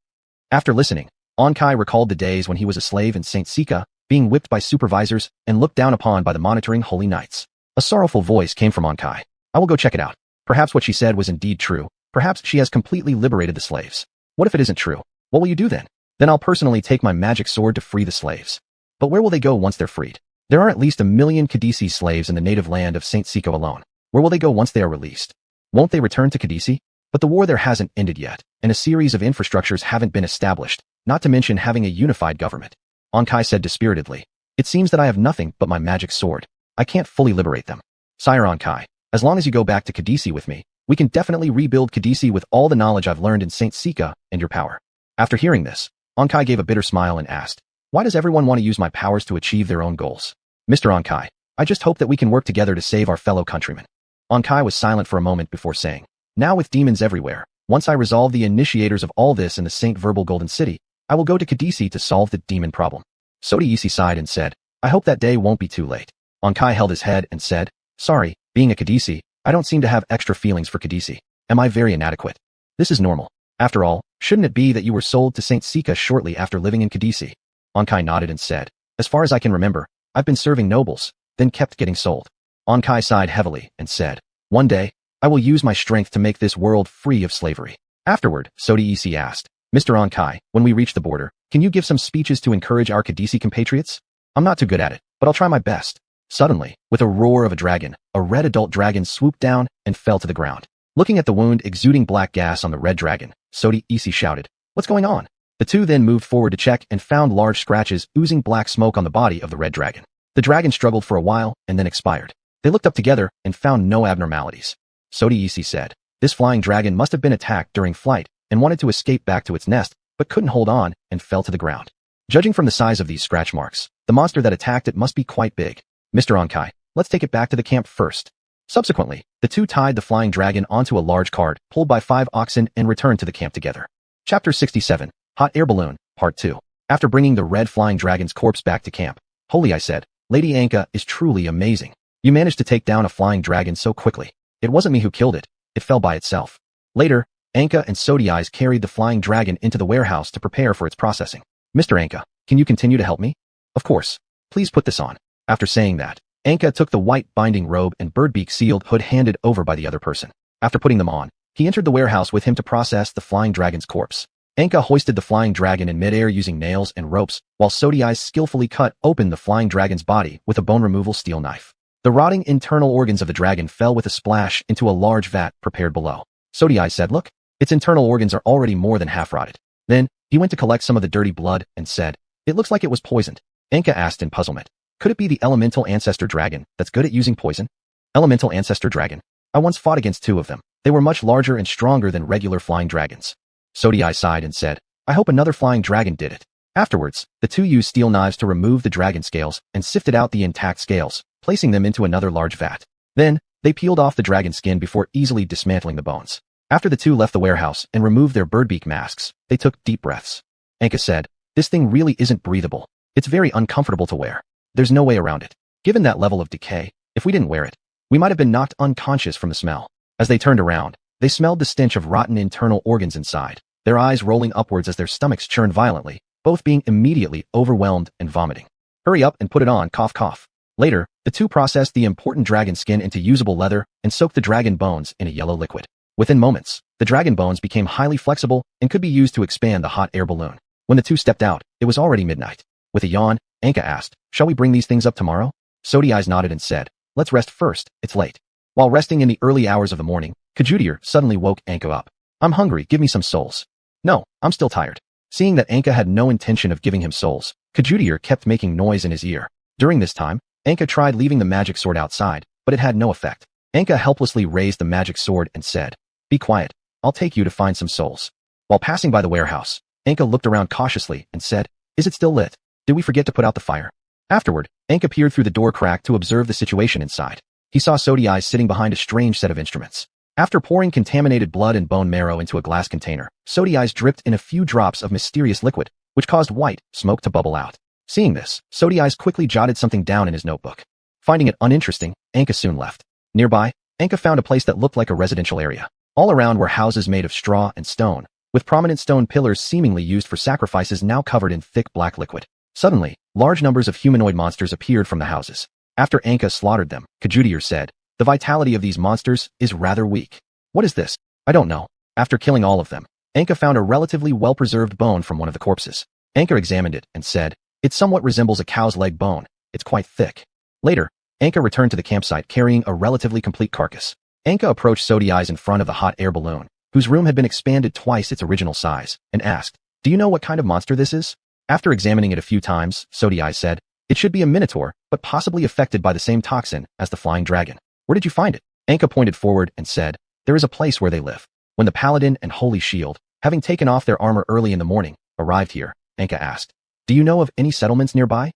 After listening, Ankai recalled the days when he was a slave in Saint Sika, being whipped by supervisors and looked down upon by the monitoring Holy Knights. A sorrowful voice came from Ankai. "I will go check it out. Perhaps what she said was indeed true. Perhaps she has completely liberated the slaves. What if it isn't true? What will you do then?" "Then I'll personally take my magic sword to free the slaves." "But where will they go once they're freed?" "There are at least 1 million Kadisi slaves in the native land of Saint Siko alone. Where will they go once they are released? Won't they return to Kadisi? But the war there hasn't ended yet, and a series of infrastructures haven't been established, not to mention having a unified government." Ankai said dispiritedly, "It seems that I have nothing but my magic sword. I can't fully liberate them." "Sire Ankai, as long as you go back to Kadisi with me, we can definitely rebuild Kadisi with all the knowledge I've learned in Saint Sika and your power." After hearing this, Ankai gave a bitter smile and asked, "Why does everyone want to use my powers to achieve their own goals?" "Mr. Ankai, I just hope that we can work together to save our fellow countrymen." Ankai was silent for a moment before saying, "Now with demons everywhere, once I resolve the initiators of all this in the Saint Verbal Golden City, I will go to Kadisi to solve the demon problem." Sodiisi sighed and said, "I hope that day won't be too late." Ankai held his head and said, "Sorry, being a Kadisi, I don't seem to have extra feelings for Kadisi. Am I very inadequate? This is normal. After all, shouldn't it be that you were sold to Saint Sika shortly after living in Kadisi?" Ankai nodded and said, "As far as I can remember, I've been serving nobles, then kept getting sold." Ankai sighed heavily and said, "One day, I will use my strength to make this world free of slavery." Afterward, Sodiisi asked, "Mr. Ankai, when we reach the border, can you give some speeches to encourage our Kadisi compatriots?" "I'm not too good at it, but I'll try my best." Suddenly, with a roar of a dragon, a red adult dragon swooped down and fell to the ground. Looking at the wound exuding black gas on the red dragon, Sodiisi shouted, "What's going on?" The two then moved forward to check and found large scratches oozing black smoke on the body of the red dragon. The dragon struggled for a while and then expired. They looked up together and found no abnormalities. Sodiisi said, "This flying dragon must have been attacked during flight and wanted to escape back to its nest, but couldn't hold on and fell to the ground. Judging from the size of these scratch marks, the monster that attacked it must be quite big. Mr. Ankai, let's take it back to the camp first." Subsequently, the two tied the flying dragon onto a large cart pulled by 5 oxen and returned to the camp together. Chapter 67, Hot Air Balloon, Part 2. After bringing the red flying dragon's corpse back to camp, "Holy," I said, "Lady Anka is truly amazing. You managed to take down a flying dragon so quickly. It wasn't me who killed it, it fell by itself." Later, Anka and Sodiis carried the flying dragon into the warehouse to prepare for its processing. "Mr. Anka, can you continue to help me?" "Of course. Please put this on." After saying that, Anka took the white binding robe and birdbeak sealed hood handed over by the other person. After putting them on, he entered the warehouse with him to process the flying dragon's corpse. Anka hoisted the flying dragon in midair using nails and ropes, while Sodiis skillfully cut open the flying dragon's body with a bone removal steel knife. The rotting internal organs of the dragon fell with a splash into a large vat prepared below. Sodiai said, "Look, its internal organs are already more than half rotted." Then, he went to collect some of the dirty blood and said, "It looks like it was poisoned." Anka asked in puzzlement, "Could it be the elemental ancestor dragon that's good at using poison?" Elemental ancestor dragon. I once fought against 2 of them. They were much larger and stronger than regular flying dragons. Sodiai sighed and said, "I hope another flying dragon did it." Afterwards, the 2 used steel knives to remove the dragon scales and sifted out the intact scales, placing them into another large vat. Then, they peeled off the dragon skin before easily dismantling the bones. After the 2 left the warehouse and removed their birdbeak masks, they took deep breaths. Anka said, "This thing really isn't breathable. It's very uncomfortable to wear. There's no way around it. Given that level of decay, if we didn't wear it, we might have been knocked unconscious from the smell." As they turned around, they smelled the stench of rotten internal organs inside, their eyes rolling upwards as their stomachs churned violently, both being immediately overwhelmed and vomiting. "Hurry up and put it on, cough cough." Later, the 2 processed the important dragon skin into usable leather and soaked the dragon bones in a yellow liquid. Within moments, the dragon bones became highly flexible and could be used to expand the hot air balloon. When the 2 stepped out, it was already midnight. With a yawn, Anka asked, "Shall we bring these things up tomorrow?" Sodiai nodded and said, "Let's rest first, it's late." While resting in the early hours of the morning, Kajutier suddenly woke Anka up. "I'm hungry, give me some souls." "No, I'm still tired." Seeing that Anka had no intention of giving him souls, Kajutier kept making noise in his ear. During this time, Anka tried leaving the magic sword outside, but it had no effect. Anka helplessly raised the magic sword and said, "Be quiet, I'll take you to find some souls." While passing by the warehouse, Anka looked around cautiously and said, "Is it still lit? Did we forget to put out the fire?" Afterward, Anka peered through the door crack to observe the situation inside. He saw Sodiai sitting behind a strange set of instruments. After pouring contaminated blood and bone marrow into a glass container, Sodiai dripped in a few drops of mysterious liquid, which caused white smoke to bubble out. Seeing this, Sodiai quickly jotted something down in his notebook. Finding it uninteresting, Anka soon left. Nearby, Anka found a place that looked like a residential area. All around were houses made of straw and stone, with prominent stone pillars seemingly used for sacrifices now covered in thick black liquid. Suddenly, large numbers of humanoid monsters appeared from the houses. After Anka slaughtered them, Kajutier said, "The vitality of these monsters is rather weak." "What is this?" "I don't know." After killing all of them, Anka found a relatively well-preserved bone from one of the corpses. Anka examined it and said, "It somewhat resembles a cow's leg bone. It's quite thick." Later, Anka returned to the campsite carrying a relatively complete carcass. Anka approached Sodiai in front of the hot air balloon, whose room had been expanded twice its original size, and asked, "Do you know what kind of monster this is?" After examining it a few times, Sodiai said, "It should be a minotaur, but possibly affected by the same toxin as the flying dragon." "Where did you find it?" Anka pointed forward and said, "There is a place where they live." When the paladin and holy shield, having taken off their armor early in the morning, arrived here, Anka asked, "Do you know of any settlements nearby?"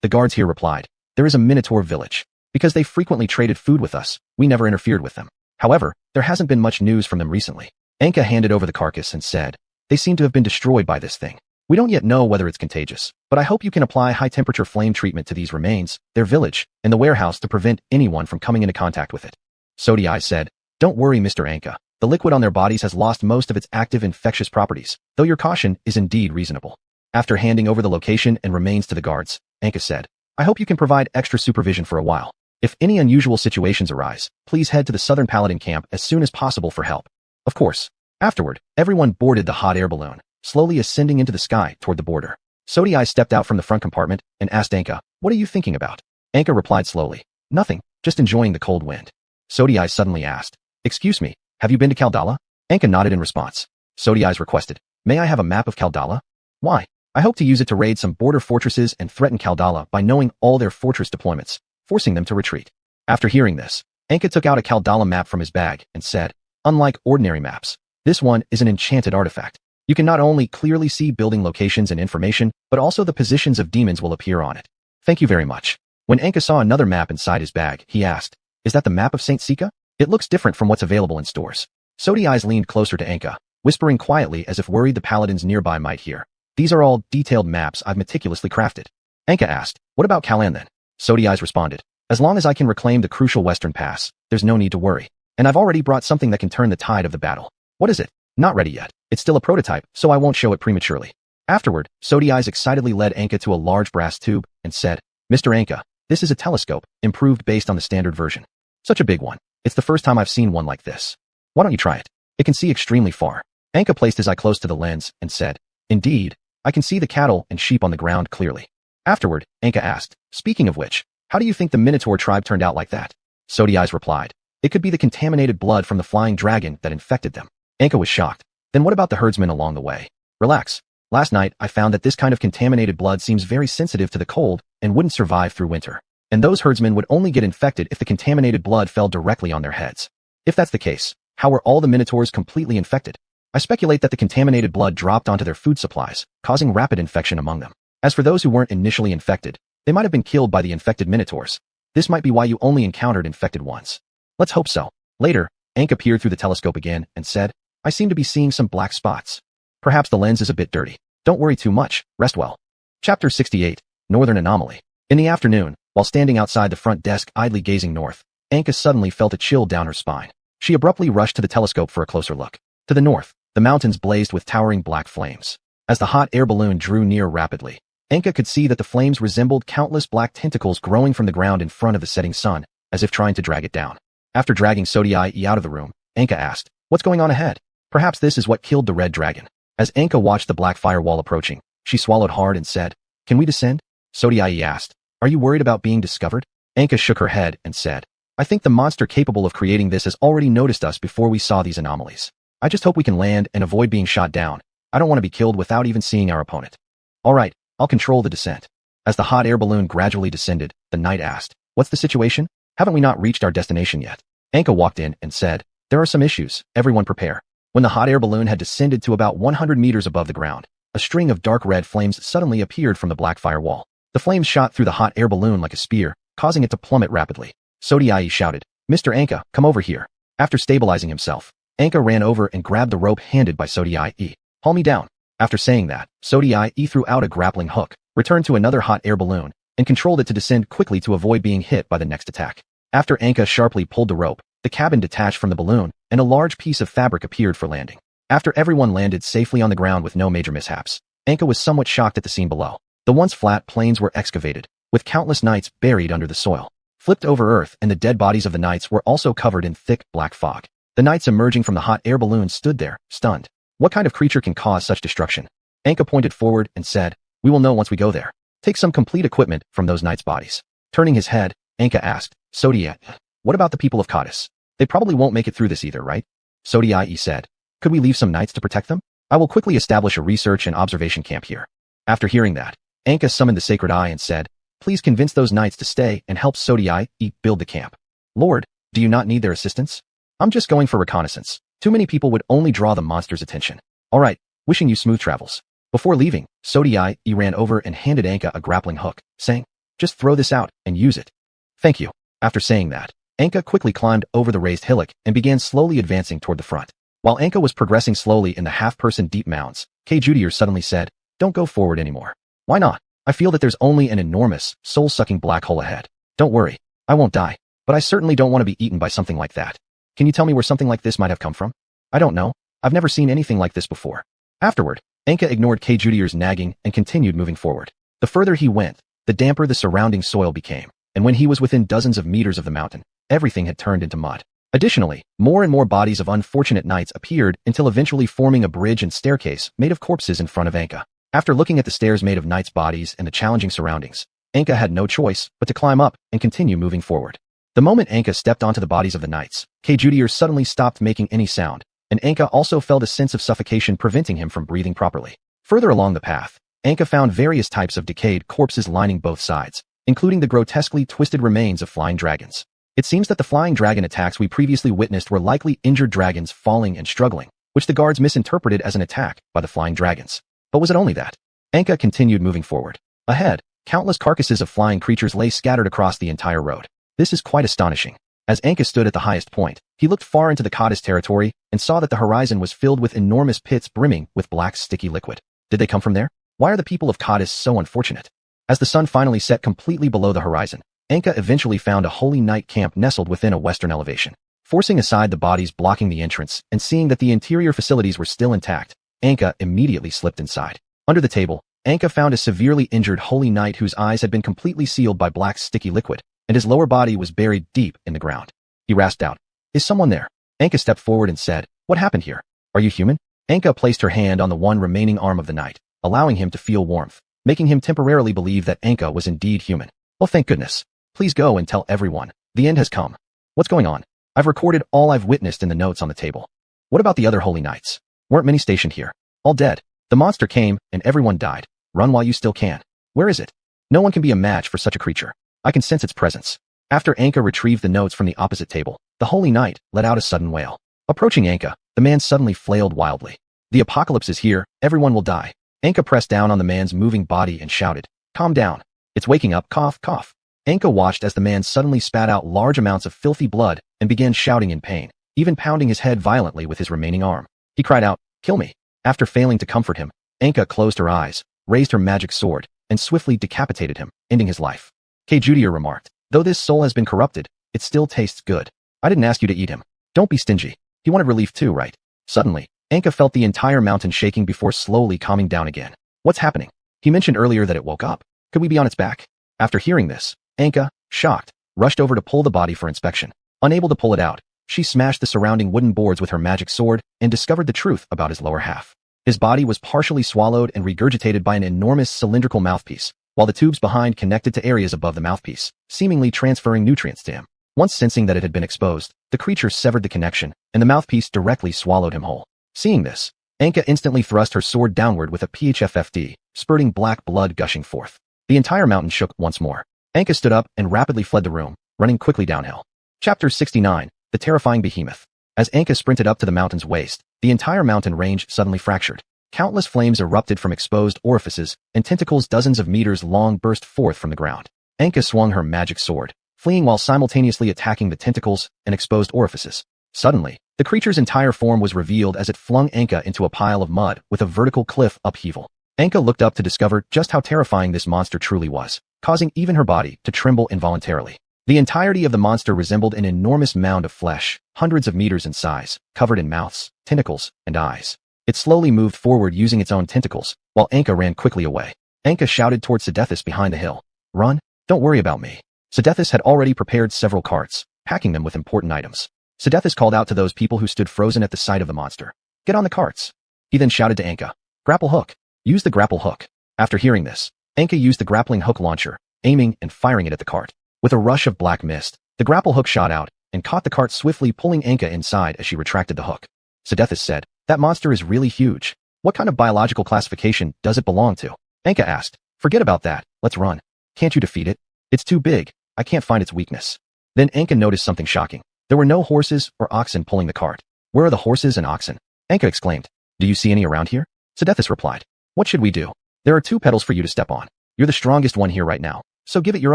The guards here replied, "There is a minotaur village. Because they frequently traded food with us, we never interfered with them. However, there hasn't been much news from them recently." Anka handed over the carcass and said, "They seem to have been destroyed by this thing. We don't yet know whether it's contagious, but I hope you can apply high-temperature flame treatment to these remains, their village, and the warehouse to prevent anyone from coming into contact with it." Sodiai said, "Don't worry, Mr. Anka. The liquid on their bodies has lost most of its active infectious properties, though your caution is indeed reasonable." After handing over the location and remains to the guards, Anka said, "I hope you can provide extra supervision for a while. If any unusual situations arise, please head to the Southern Paladin camp as soon as possible for help." Of course. Afterward, everyone boarded the hot air balloon, slowly ascending into the sky toward the border. Sodiai stepped out from the front compartment and asked Anka, "What are you thinking about?" Anka replied slowly, "Nothing, just enjoying the cold wind." Sodiai suddenly asked, "Excuse me, have you been to Kaldala?" Anka nodded in response. Sodiai requested, "May I have a map of Kaldala?" "Why?" "I hope to use it to raid some border fortresses and threaten Kaldala by knowing all their fortress deployments, forcing them to retreat." After hearing this, Anka took out a Kaldala map from his bag and said, "Unlike ordinary maps, this one is an enchanted artifact. You can not only clearly see building locations and information, but also the positions of demons will appear on it." "Thank you very much." When Anka saw another map inside his bag, he asked, "Is that the map of St. Sika? It looks different from what's available in stores." Sodiai leaned closer to Anka, whispering quietly as if worried the paladins nearby might hear, "These are all detailed maps I've meticulously crafted." Anka asked, "What about Kalan then?" Sodiai responded, "As long as I can reclaim the crucial western pass, there's no need to worry. And I've already brought something that can turn the tide of the battle." "What is it?" "Not ready yet. It's still a prototype, so I won't show it prematurely." Afterward, Sodiai excitedly led Anka to a large brass tube and said, "Mr. Anka, this is a telescope, improved based on the standard version. Such a big one. It's the first time I've seen one like this. Why don't you try it? It can see extremely far." Anka placed his eye close to the lens and said, "Indeed, I can see the cattle and sheep on the ground clearly." Afterward, Anka asked, "Speaking of which, How do you think the Minotaur tribe turned out like that? Sodiai's replied. It could be the contaminated blood from the flying dragon that infected them. Anka was shocked. Then what about the herdsmen along the way? Relax. Last night, I found that this kind of contaminated blood seems very sensitive to the cold and wouldn't survive through winter. And those herdsmen would only get infected if the contaminated blood fell directly on their heads. If that's the case, how were all the Minotaurs completely infected? I speculate that the contaminated blood dropped onto their food supplies, causing rapid infection among them. As for those who weren't initially infected, they might have been killed by the infected Minotaurs. This might be why you only encountered infected ones. Let's hope so. Later, Anka peered through the telescope again and said, I seem to be seeing some black spots. Perhaps the lens is a bit dirty. Don't worry too much, rest well. Chapter 68, Northern Anomaly. In the afternoon, while standing outside the front desk idly gazing north, Anka suddenly felt a chill down her spine. She abruptly rushed to the telescope for a closer look. To the north, the mountains blazed with towering black flames. As the hot air balloon drew near rapidly, Anka could see that the flames resembled countless black tentacles growing from the ground in front of the setting sun, as if trying to drag it down. After dragging Sodiai out of the room, Anka asked, What's going on ahead? Perhaps this is what killed the red dragon. As Anka watched the black firewall approaching, she swallowed hard and said, Can we descend? Sodiai asked, Are you worried about being discovered? Anka shook her head and said, I think the monster capable of creating this has already noticed us before we saw these anomalies. I just hope we can land and avoid being shot down. I don't want to be killed without even seeing our opponent. All right, I'll control the descent. As the hot air balloon gradually descended, the knight asked, What's the situation? Haven't we not reached our destination yet? Anka walked in and said, There are some issues, everyone prepare. When the hot air balloon had descended to about 100 meters above the ground, a string of dark red flames suddenly appeared from the black firewall. The flames shot through the hot air balloon like a spear, causing it to plummet rapidly. Sodiai shouted, Mr. Anka, come over here. After stabilizing himself, Anka ran over and grabbed the rope handed by Sodiai. Haul me down. After saying that, Sodiai threw out a grappling hook, returned to another hot air balloon, and controlled it to descend quickly to avoid being hit by the next attack. After Anka sharply pulled the rope, the cabin detached from the balloon, and a large piece of fabric appeared for landing. After everyone landed safely on the ground with no major mishaps, Anka was somewhat shocked at the scene below. The once flat plains were excavated, with countless knights buried under the soil. Flipped over earth, and the dead bodies of the knights were also covered in thick, black fog. The knights emerging from the hot air balloon stood there, stunned. What kind of creature can cause such destruction? Anka pointed forward and said, We will know once we go there. Take some complete equipment from those knights' bodies. Turning his head, Anka asked, Sodiai, what about the people of Cadiz? They probably won't make it through this either, right? Sodiai said, Could we leave some knights to protect them? I will quickly establish a research and observation camp here. After hearing that, Anka summoned the sacred eye and said, Please convince those knights to stay and help Sodiai build the camp. Lord, do you not need their assistance? I'm just going for reconnaissance. Too many people would only draw the monster's attention. All right, wishing you smooth travels. Before leaving, Sodiai ran over and handed Anka a grappling hook, saying, Just throw this out and use it. Thank you. After saying that, Anka quickly climbed over the raised hillock and began slowly advancing toward the front. While Anka was progressing slowly in the half-person deep mounds, Judier suddenly said, Don't go forward anymore. Why not? I feel that there's only an enormous, soul-sucking black hole ahead. Don't worry, I won't die, but I certainly don't want to be eaten by something like that. Can you tell me where something like this might have come from? I don't know. I've never seen anything like this before. Afterward, Anka ignored Judier's nagging and continued moving forward. The further he went, the damper the surrounding soil became, and when he was within dozens of meters of the mountain, everything had turned into mud. Additionally, more and more bodies of unfortunate knights appeared until eventually forming a bridge and staircase made of corpses in front of Anka. After looking at the stairs made of knights' bodies and the challenging surroundings, Anka had no choice but to climb up and continue moving forward. The moment Anka stepped onto the bodies of the knights, Judier suddenly stopped making any sound, and Anka also felt a sense of suffocation preventing him from breathing properly. Further along the path, Anka found various types of decayed corpses lining both sides, including the grotesquely twisted remains of flying dragons. It seems that the flying dragon attacks we previously witnessed were likely injured dragons falling and struggling, which the guards misinterpreted as an attack by the flying dragons. But was it only that? Anka continued moving forward. Ahead, countless carcasses of flying creatures lay scattered across the entire road. This is quite astonishing. As Anka stood at the highest point, he looked far into the Cadiz territory and saw that the horizon was filled with enormous pits brimming with black sticky liquid. Did they come from there? Why are the people of Cadiz so unfortunate? As the sun finally set completely below the horizon, Anka eventually found a holy knight camp nestled within a western elevation. Forcing aside the bodies blocking the entrance and seeing that the interior facilities were still intact, Anka immediately slipped inside. Under the table, Anka found a severely injured holy knight whose eyes had been completely sealed by black sticky liquid, and his lower body was buried deep in the ground. He rasped out, "Is someone there?" Anka stepped forward and said, "What happened here? Are you human?" Anka placed her hand on the one remaining arm of the knight, allowing him to feel warmth, making him temporarily believe that Anka was indeed human. "Oh, thank goodness." Please go and tell everyone. The end has come. What's going on? I've recorded all I've witnessed in the notes on the table. What about the other holy knights? Weren't many stationed here? All dead. The monster came, and everyone died. Run while you still can. Where is it? No one can be a match for such a creature. I can sense its presence. After Anka retrieved the notes from the opposite table, the holy knight let out a sudden wail. Approaching Anka, the man suddenly flailed wildly. The apocalypse is here, everyone will die. Anka pressed down on the man's moving body and shouted, "Calm down. It's waking up, cough, cough." Anka watched as the man suddenly spat out large amounts of filthy blood and began shouting in pain, even pounding his head violently with his remaining arm. He cried out, "Kill me." After failing to comfort him, Anka closed her eyes, raised her magic sword, and swiftly decapitated him, ending his life. Judier remarked, "Though this soul has been corrupted, it still tastes good. I didn't ask you to eat him. Don't be stingy. He wanted relief too, right?" Suddenly, Anka felt the entire mountain shaking before slowly calming down again. What's happening? He mentioned earlier that it woke up. Could we be on its back? After hearing this, Anka, shocked, rushed over to pull the body for inspection. Unable to pull it out, she smashed the surrounding wooden boards with her magic sword and discovered the truth about his lower half. His body was partially swallowed and regurgitated by an enormous cylindrical mouthpiece, while the tubes behind connected to areas above the mouthpiece, seemingly transferring nutrients to him. Once sensing that it had been exposed, the creature severed the connection, and the mouthpiece directly swallowed him whole. Seeing this, Anka instantly thrust her sword downward with a phffd, spurting black blood gushing forth. The entire mountain shook once more. Anka stood up and rapidly fled the room, running quickly downhill. Chapter 69, The Terrifying Behemoth. As Anka sprinted up to the mountain's waist, the entire mountain range suddenly fractured. Countless flames erupted from exposed orifices, and tentacles dozens of meters long burst forth from the ground. Anka swung her magic sword, fleeing while simultaneously attacking the tentacles and exposed orifices. Suddenly, the creature's entire form was revealed as it flung Anka into a pile of mud with a vertical cliff upheaval. Anka looked up to discover just how terrifying this monster truly was, causing even her body to tremble involuntarily. The entirety of the monster resembled an enormous mound of flesh, hundreds of meters in size, covered in mouths, tentacles, and eyes. It slowly moved forward using its own tentacles, while Anka ran quickly away. Anka shouted towards Sidethus behind the hill. "Run, don't worry about me." Sidethus had already prepared several carts, packing them with important items. Sidethus called out to those people who stood frozen at the sight of the monster. "Get on the carts." He then shouted to Anka, "Grapple hook. Use the grapple hook." After hearing this, Anka used the grappling hook launcher, aiming and firing it at the cart. With a rush of black mist, the grapple hook shot out and caught the cart, swiftly pulling Anka inside as she retracted the hook. Sidethus said, "That monster is really huge. What kind of biological classification does it belong to?" Anka asked, "Forget about that, let's run." "Can't you defeat it? It's too big, I can't find its weakness." Then Anka noticed something shocking. There were no horses or oxen pulling the cart. "Where are the horses and oxen?" Anka exclaimed. "Do you see any around here?" Sidethus replied, "What should we do? There are 2 pedals for you to step on. You're the strongest one here right now, so give it your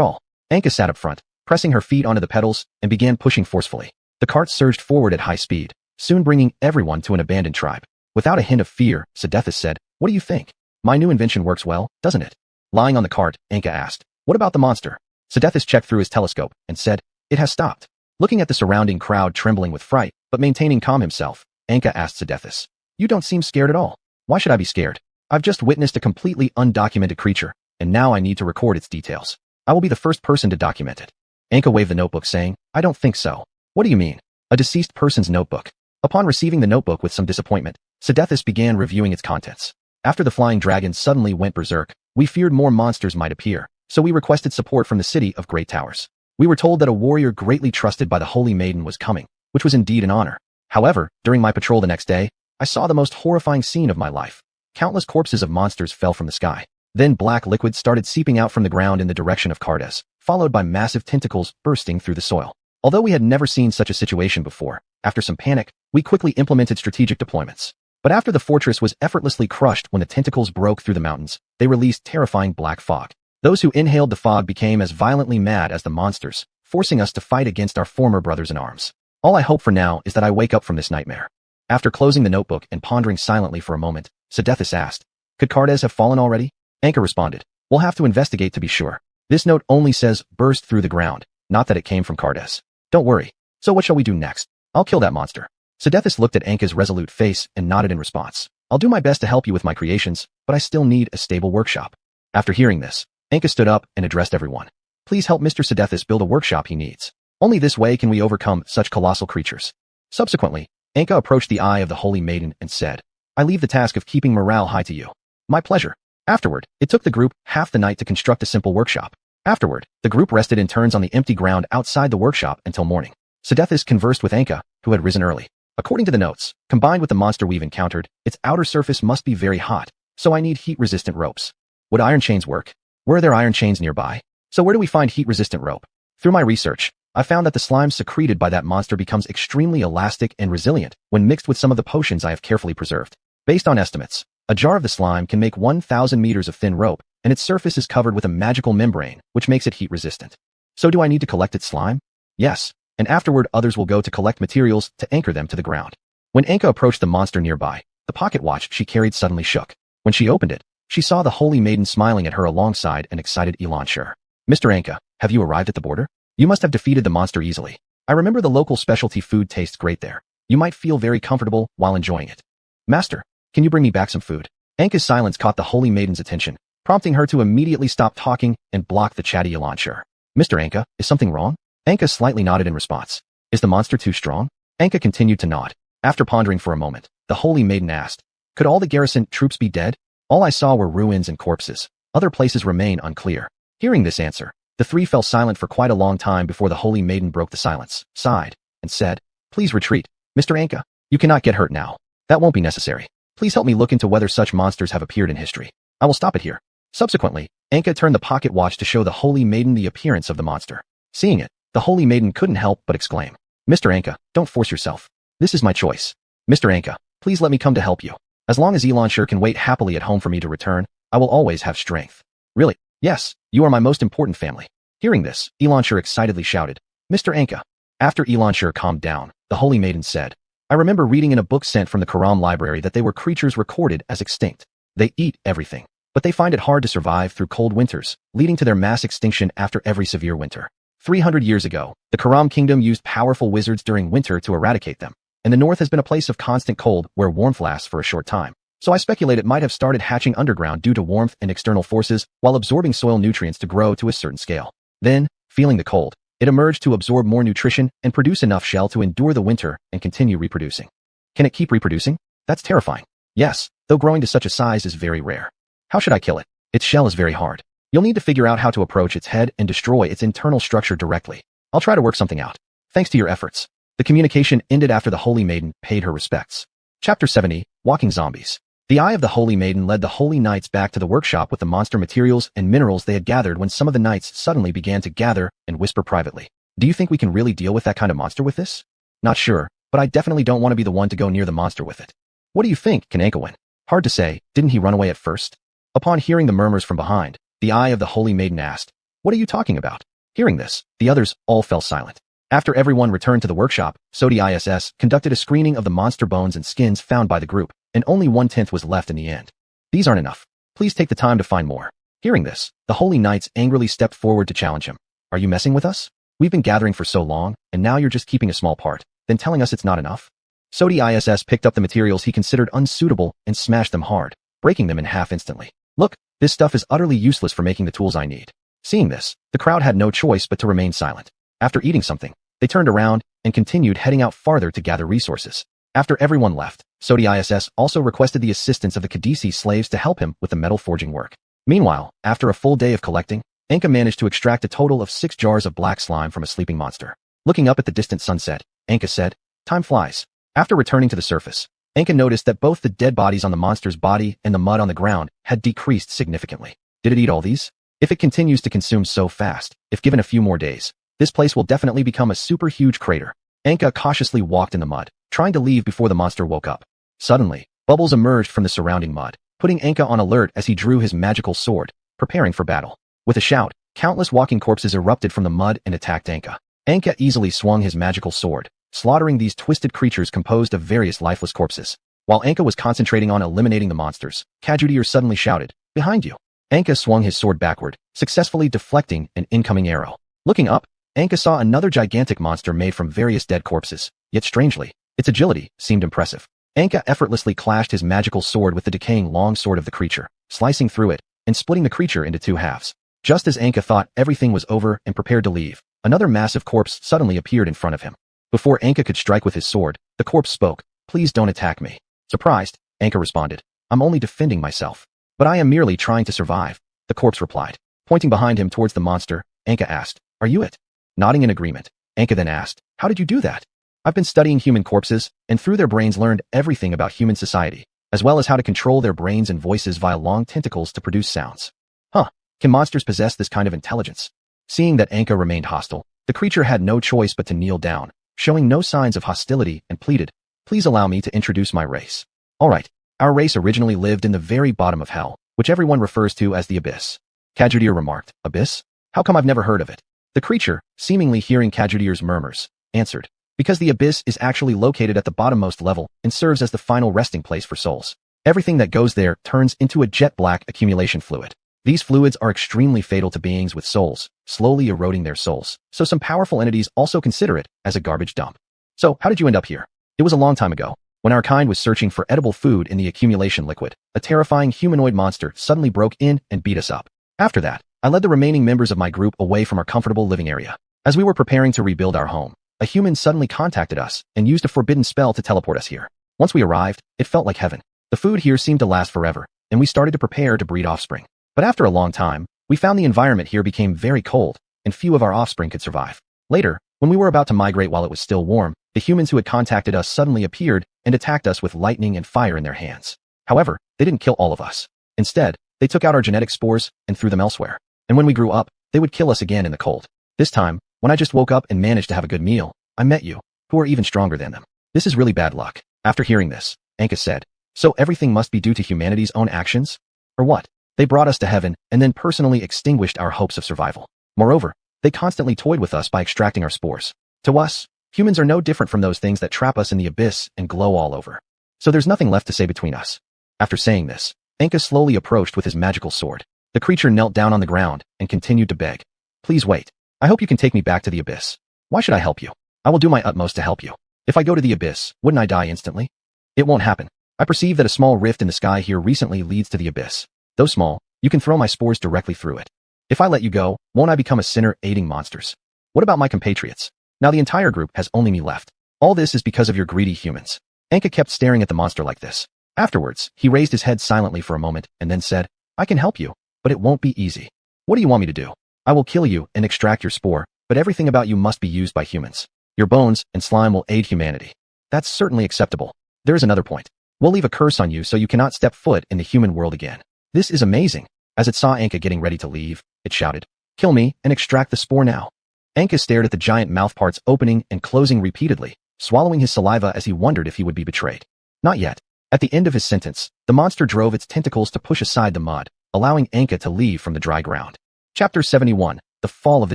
all." Anka sat up front, pressing her feet onto the pedals, and began pushing forcefully. The cart surged forward at high speed, soon bringing everyone to an abandoned tribe. Without a hint of fear, Sidethus said, "What do you think? My new invention works well, doesn't it?" Lying on the cart, Anka asked, "What about the monster?" Sidethus checked through his telescope and said, "It has stopped." Looking at the surrounding crowd trembling with fright, but maintaining calm himself, Anka asked Sidethus, "You don't seem scared at all. Why should I be scared? I've just witnessed a completely undocumented creature, and now I need to record its details. I will be the first person to document it." Anka waved the notebook, saying, "I don't think so." "What do you mean?" "A deceased person's notebook." Upon receiving the notebook with some disappointment, Sidethus began reviewing its contents. "After the flying dragon suddenly went berserk, we feared more monsters might appear, so we requested support from the city of Great Towers. We were told that a warrior greatly trusted by the Holy Maiden was coming, which was indeed an honor. However, during my patrol the next day, I saw the most horrifying scene of my life. Countless corpses of monsters fell from the sky. Then black liquid started seeping out from the ground in the direction of Cardes, followed by massive tentacles bursting through the soil. Although we had never seen such a situation before, after some panic, we quickly implemented strategic deployments. But after the fortress was effortlessly crushed when the tentacles broke through the mountains, they released terrifying black fog. Those who inhaled the fog became as violently mad as the monsters, forcing us to fight against our former brothers in arms. All I hope for now is that I wake up from this nightmare." After closing the notebook and pondering silently for a moment, Sidethus asked, "Could Cardes have fallen already?" Anka responded, "We'll have to investigate to be sure. This note only says burst through the ground, not that it came from Cardes. Don't worry. So what shall we do next?" "I'll kill that monster." Sidethus looked at Anka's resolute face and nodded in response. "I'll do my best to help you with my creations, but I still need a stable workshop." After hearing this, Anka stood up and addressed everyone. "Please help Mr. Sidethus build a workshop he needs. Only this way can we overcome such colossal creatures." Subsequently, Anka approached the Eye of the Holy Maiden and said, "I leave the task of keeping morale high to you." "My pleasure." Afterward, it took the group half the night to construct a simple workshop. Afterward, the group rested in turns on the empty ground outside the workshop until morning. Sidethis conversed with Anka, who had risen early. According to the notes, combined with the monster we've encountered, its outer surface must be very hot, so I need heat-resistant ropes. Would iron chains work? Were there iron chains nearby? So where do we find heat-resistant rope? Through my research, I found that the slime secreted by that monster becomes extremely elastic and resilient when mixed with some of the potions I have carefully preserved. Based on estimates, a jar of the slime can make 1,000 meters of thin rope, and its surface is covered with a magical membrane, which makes it heat-resistant. So do I need to collect its slime? Yes, and afterward others will go to collect materials to anchor them to the ground. When Anka approached the monster nearby, the pocket watch she carried suddenly shook. When she opened it, she saw the Holy Maiden smiling at her alongside an excited Elanshur. Mr. Anka, have you arrived at the border? You must have defeated the monster easily. I remember the local specialty food tastes great there. You might feel very comfortable while enjoying it. Master, can you bring me back some food? Anka's silence caught the Holy Maiden's attention, prompting her to immediately stop talking and block the chatty Elanshur. Mr. Anka, is something wrong? Anka slightly nodded in response. Is the monster too strong? Anka continued to nod. After pondering for a moment, the Holy Maiden asked, could all the garrison troops be dead? All I saw were ruins and corpses. Other places remain unclear. Hearing this answer, the three fell silent for quite a long time before the Holy Maiden broke the silence, sighed, and said, please retreat. Mr. Anka, you cannot get hurt now. That won't be necessary. Please help me look into whether such monsters have appeared in history. I will stop it here. Subsequently, Anka turned the pocket watch to show the Holy Maiden the appearance of the monster. Seeing it, the Holy Maiden couldn't help but exclaim, Mr. Anka, don't force yourself. This is my choice. Mr. Anka, please let me come to help you. As long as Elanshur can wait happily at home for me to return, I will always have strength. Really? Yes, you are my most important family. Hearing this, Elanshur excitedly shouted, Mr. Anka. After Elanshur calmed down, the Holy Maiden said, I remember reading in a book sent from the Karam library that they were creatures recorded as extinct. They eat everything, but they find it hard to survive through cold winters, leading to their mass extinction after every severe winter. 300 years ago, the Karam kingdom used powerful wizards during winter to eradicate them, and the north has been a place of constant cold where warmth lasts for a short time. So I speculate it might have started hatching underground due to warmth and external forces while absorbing soil nutrients to grow to a certain scale. Then, feeling the cold, it emerged to absorb more nutrition and produce enough shell to endure the winter and continue reproducing. Can it keep reproducing? That's terrifying. Yes, though growing to such a size is very rare. How should I kill it? Its shell is very hard. You'll need to figure out how to approach its head and destroy its internal structure directly. I'll try to work something out. Thanks to your efforts. The communication ended after the Holy Maiden paid her respects. Chapter 70, Walking Zombies. The eye of the Holy Maiden led the Holy Knights back to the workshop with the monster materials and minerals they had gathered when some of the knights suddenly began to gather and whisper privately. Do you think we can really deal with that kind of monster with this? Not sure, but I definitely don't want to be the one to go near the monster with it. What do you think, can Anka win? Hard to say, didn't he run away at first? Upon hearing the murmurs from behind, the eye of the Holy Maiden asked, what are you talking about? Hearing this, the others all fell silent. After everyone returned to the workshop, Sodi ISS conducted a screening of the monster bones and skins found by the group, and only 1/10 was left in the end. These aren't enough. Please take the time to find more. Hearing this, the Holy Knights angrily stepped forward to challenge him. Are you messing with us? We've been gathering for so long, and now you're just keeping a small part, then telling us it's not enough? Sodi ISS picked up the materials he considered unsuitable and smashed them hard, breaking them in half instantly. Look, this stuff is utterly useless for making the tools I need. Seeing this, the crowd had no choice but to remain silent. After eating something, they turned around and continued heading out farther to gather resources. After everyone left, Sodi ISS also requested the assistance of the Kadisi slaves to help him with the metal forging work. Meanwhile, after a full day of collecting, Anka managed to extract a total of 6 jars of black slime from a sleeping monster. Looking up at the distant sunset, Anka said, time flies. After returning to the surface, Anka noticed that both the dead bodies on the monster's body and the mud on the ground had decreased significantly. Did it eat all these? If it continues to consume so fast, if given a few more days, this place will definitely become a super huge crater. Anka cautiously walked in the mud, trying to leave before the monster woke up. Suddenly, bubbles emerged from the surrounding mud, putting Anka on alert as he drew his magical sword, preparing for battle. With a shout, countless walking corpses erupted from the mud and attacked Anka. Anka easily swung his magical sword, slaughtering these twisted creatures composed of various lifeless corpses. While Anka was concentrating on eliminating the monsters, Kajudir suddenly shouted, behind you. Anka swung his sword backward, successfully deflecting an incoming arrow. Looking up, Anka saw another gigantic monster made from various dead corpses, yet strangely, its agility seemed impressive. Anka effortlessly clashed his magical sword with the decaying long sword of the creature, slicing through it and splitting the creature into 2 halves. Just as Anka thought everything was over and prepared to leave, another massive corpse suddenly appeared in front of him. Before Anka could strike with his sword, the corpse spoke, please don't attack me. Surprised, Anka responded, I'm only defending myself. But I am merely trying to survive. The corpse replied, Pointing behind him towards the monster, Anka asked, "Are you it?" Nodding in agreement, Anka then asked, "How did you do that?" "I've been studying human corpses, and through their brains learned everything about human society, as well as how to control their brains and voices via long tentacles to produce sounds." "Huh, can monsters possess this kind of intelligence?" Seeing that Anka remained hostile, the creature had no choice but to kneel down, showing no signs of hostility, and pleaded, "Please allow me to introduce my race." "Alright, our race originally lived in the very bottom of hell, which everyone refers to as the Abyss." Kajudir remarked, "Abyss? How come I've never heard of it?" The creature, seemingly hearing Kajudir's murmurs, answered, "Because the Abyss is actually located at the bottommost level and serves as the final resting place for souls. Everything that goes there turns into a jet-black accumulation fluid. These fluids are extremely fatal to beings with souls, slowly eroding their souls, so some powerful entities also consider it as a garbage dump." "So, how did you end up here?" "It was a long time ago. When our kind was searching for edible food in the accumulation liquid, a terrifying humanoid monster suddenly broke in and beat us up. After that, I led the remaining members of my group away from our comfortable living area. As we were preparing to rebuild our home, a human suddenly contacted us and used a forbidden spell to teleport us here. Once we arrived, it felt like heaven. The food here seemed to last forever, and we started to prepare to breed offspring. But after a long time, we found the environment here became very cold, and few of our offspring could survive. Later, when we were about to migrate while it was still warm, the humans who had contacted us suddenly appeared and attacked us with lightning and fire in their hands. However, they didn't kill all of us. Instead, they took out our genetic spores and threw them elsewhere. And when we grew up, they would kill us again in the cold. This time, when I just woke up and managed to have a good meal, I met you, who are even stronger than them. This is really bad luck." After hearing this, Anka said, "So everything must be due to humanity's own actions? Or what? They brought us to heaven and then personally extinguished our hopes of survival. Moreover, they constantly toyed with us by extracting our spores. To us, humans are no different from those things that trap us in the abyss and glow all over. So there's nothing left to say between us." After saying this, Anka slowly approached with his magical sword. The creature knelt down on the ground and continued to beg, "Please wait. I hope you can take me back to the abyss. Why should I help you? I will do my utmost to help you. If I go to the abyss, wouldn't I die instantly? It won't happen. I perceive that a small rift in the sky here recently leads to the abyss. Though small, you can throw my spores directly through it. If I let you go, won't I become a sinner aiding monsters? What about my compatriots? Now the entire group has only me left. All this is because of your greedy humans." Anka kept staring at the monster like this. Afterwards, he raised his head silently for a moment and then said, "I can help you, but it won't be easy. What do you want me to do? I will kill you and extract your spore, but everything about you must be used by humans. Your bones and slime will aid humanity. That's certainly acceptable. There is another point. We'll leave a curse on you so you cannot step foot in the human world again." This is amazing. As it saw Anka getting ready to leave, it shouted, "Kill me and extract the spore now." Anka stared at the giant mouthparts opening and closing repeatedly, swallowing his saliva as he wondered if he would be betrayed. Not yet. At the end of his sentence, the monster drove its tentacles to push aside the mud, allowing Anka to leave from the dry ground. Chapter 71, The Fall of the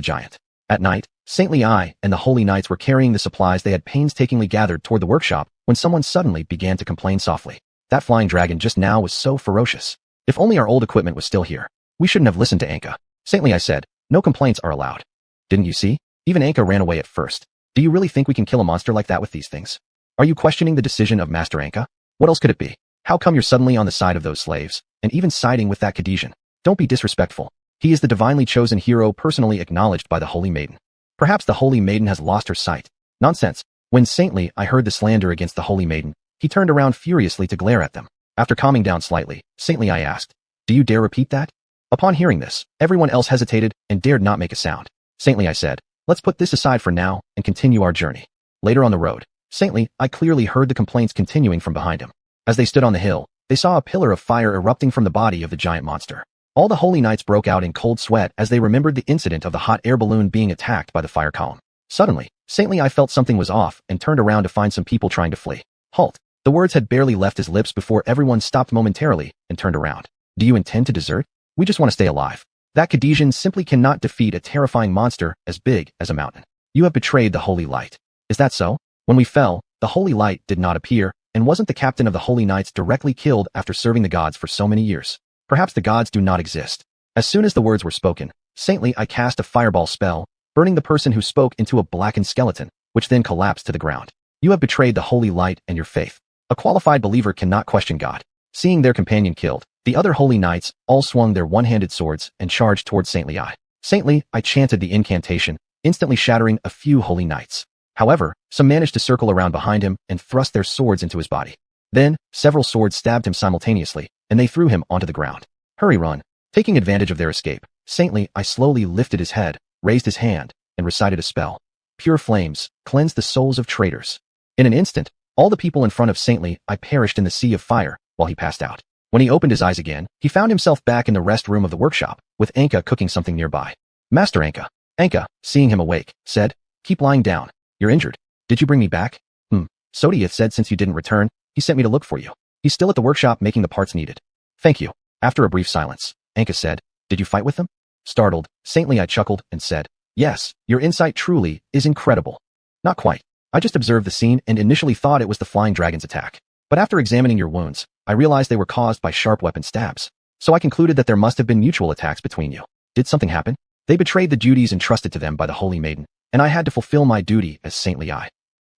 Giant. At night, Saintly Eye and the Holy Knights were carrying the supplies they had painstakingly gathered toward the workshop when someone suddenly began to complain softly. "That flying dragon just now was so ferocious. If only our old equipment was still here. We shouldn't have listened to Anka." Saintly Eye said, "No complaints are allowed. Didn't you see? Even Anka ran away at first. Do you really think we can kill a monster like that with these things? Are you questioning the decision of Master Anka? What else could it be? How come you're suddenly on the side of those slaves, and even siding with that Kadesian? Don't be disrespectful. He is the divinely chosen hero personally acknowledged by the Holy Maiden. Perhaps the Holy Maiden has lost her sight." Nonsense. When Saintly Eye heard the slander against the Holy Maiden, he turned around furiously to glare at them. After calming down slightly, Saintly Eye asked, "Do you dare repeat that?" Upon hearing this, everyone else hesitated and dared not make a sound. Saintly Eye said, "Let's put this aside for now and continue our journey." Later on the road, Saintly Eye clearly heard the complaints continuing from behind him. As they stood on the hill, they saw a pillar of fire erupting from the body of the giant monster. All the Holy Knights broke out in cold sweat as they remembered the incident of the hot air balloon being attacked by the fire column. Suddenly, Saintly Eye felt something was off and turned around to find some people trying to flee. "Halt." The words had barely left his lips before everyone stopped momentarily and turned around. "Do you intend to desert? We just want to stay alive. That Kadesian simply cannot defeat a terrifying monster as big as a mountain. You have betrayed the Holy Light. Is that so? When we fell, the Holy Light did not appear, and wasn't the captain of the Holy Knights directly killed after serving the gods for so many years? Perhaps the gods do not exist." As soon as the words were spoken, Saintly Eye cast a fireball spell, burning the person who spoke into a blackened skeleton, which then collapsed to the ground. "You have betrayed the Holy Light and your faith. A qualified believer cannot question God." Seeing their companion killed, the other Holy Knights all swung their one-handed swords and charged towards Saintly Eye. Saintly Eye chanted the incantation, instantly shattering a few Holy Knights. However, some managed to circle around behind him and thrust their swords into his body. Then, several swords stabbed him simultaneously, and they threw him onto the ground. "Hurry, run." Taking advantage of their escape, Saintly, I slowly lifted his head, raised his hand, and recited a spell. Pure flames, cleanse the souls of traitors. In an instant, all the people in front of Saintly I perished in the sea of fire while he passed out. When he opened his eyes again, he found himself back in the rest room of the workshop, with Anka cooking something nearby. Master Anka. Anka, seeing him awake, said, "Keep lying down. You're injured. Did you bring me back?" Sodiath said since you didn't return, he sent me to look for you. He's still at the workshop making the parts needed. Thank you. After a brief silence, Anka said, "Did you fight with them?" Startled, Saintly I chuckled and said, "Yes, your insight truly is incredible." Not quite. I just observed the scene and initially thought it was the flying dragon's attack. But after examining your wounds, I realized they were caused by sharp weapon stabs. So I concluded that there must have been mutual attacks between you. Did something happen? They betrayed the duties entrusted to them by the Holy Maiden, and I had to fulfill my duty as Saintly I.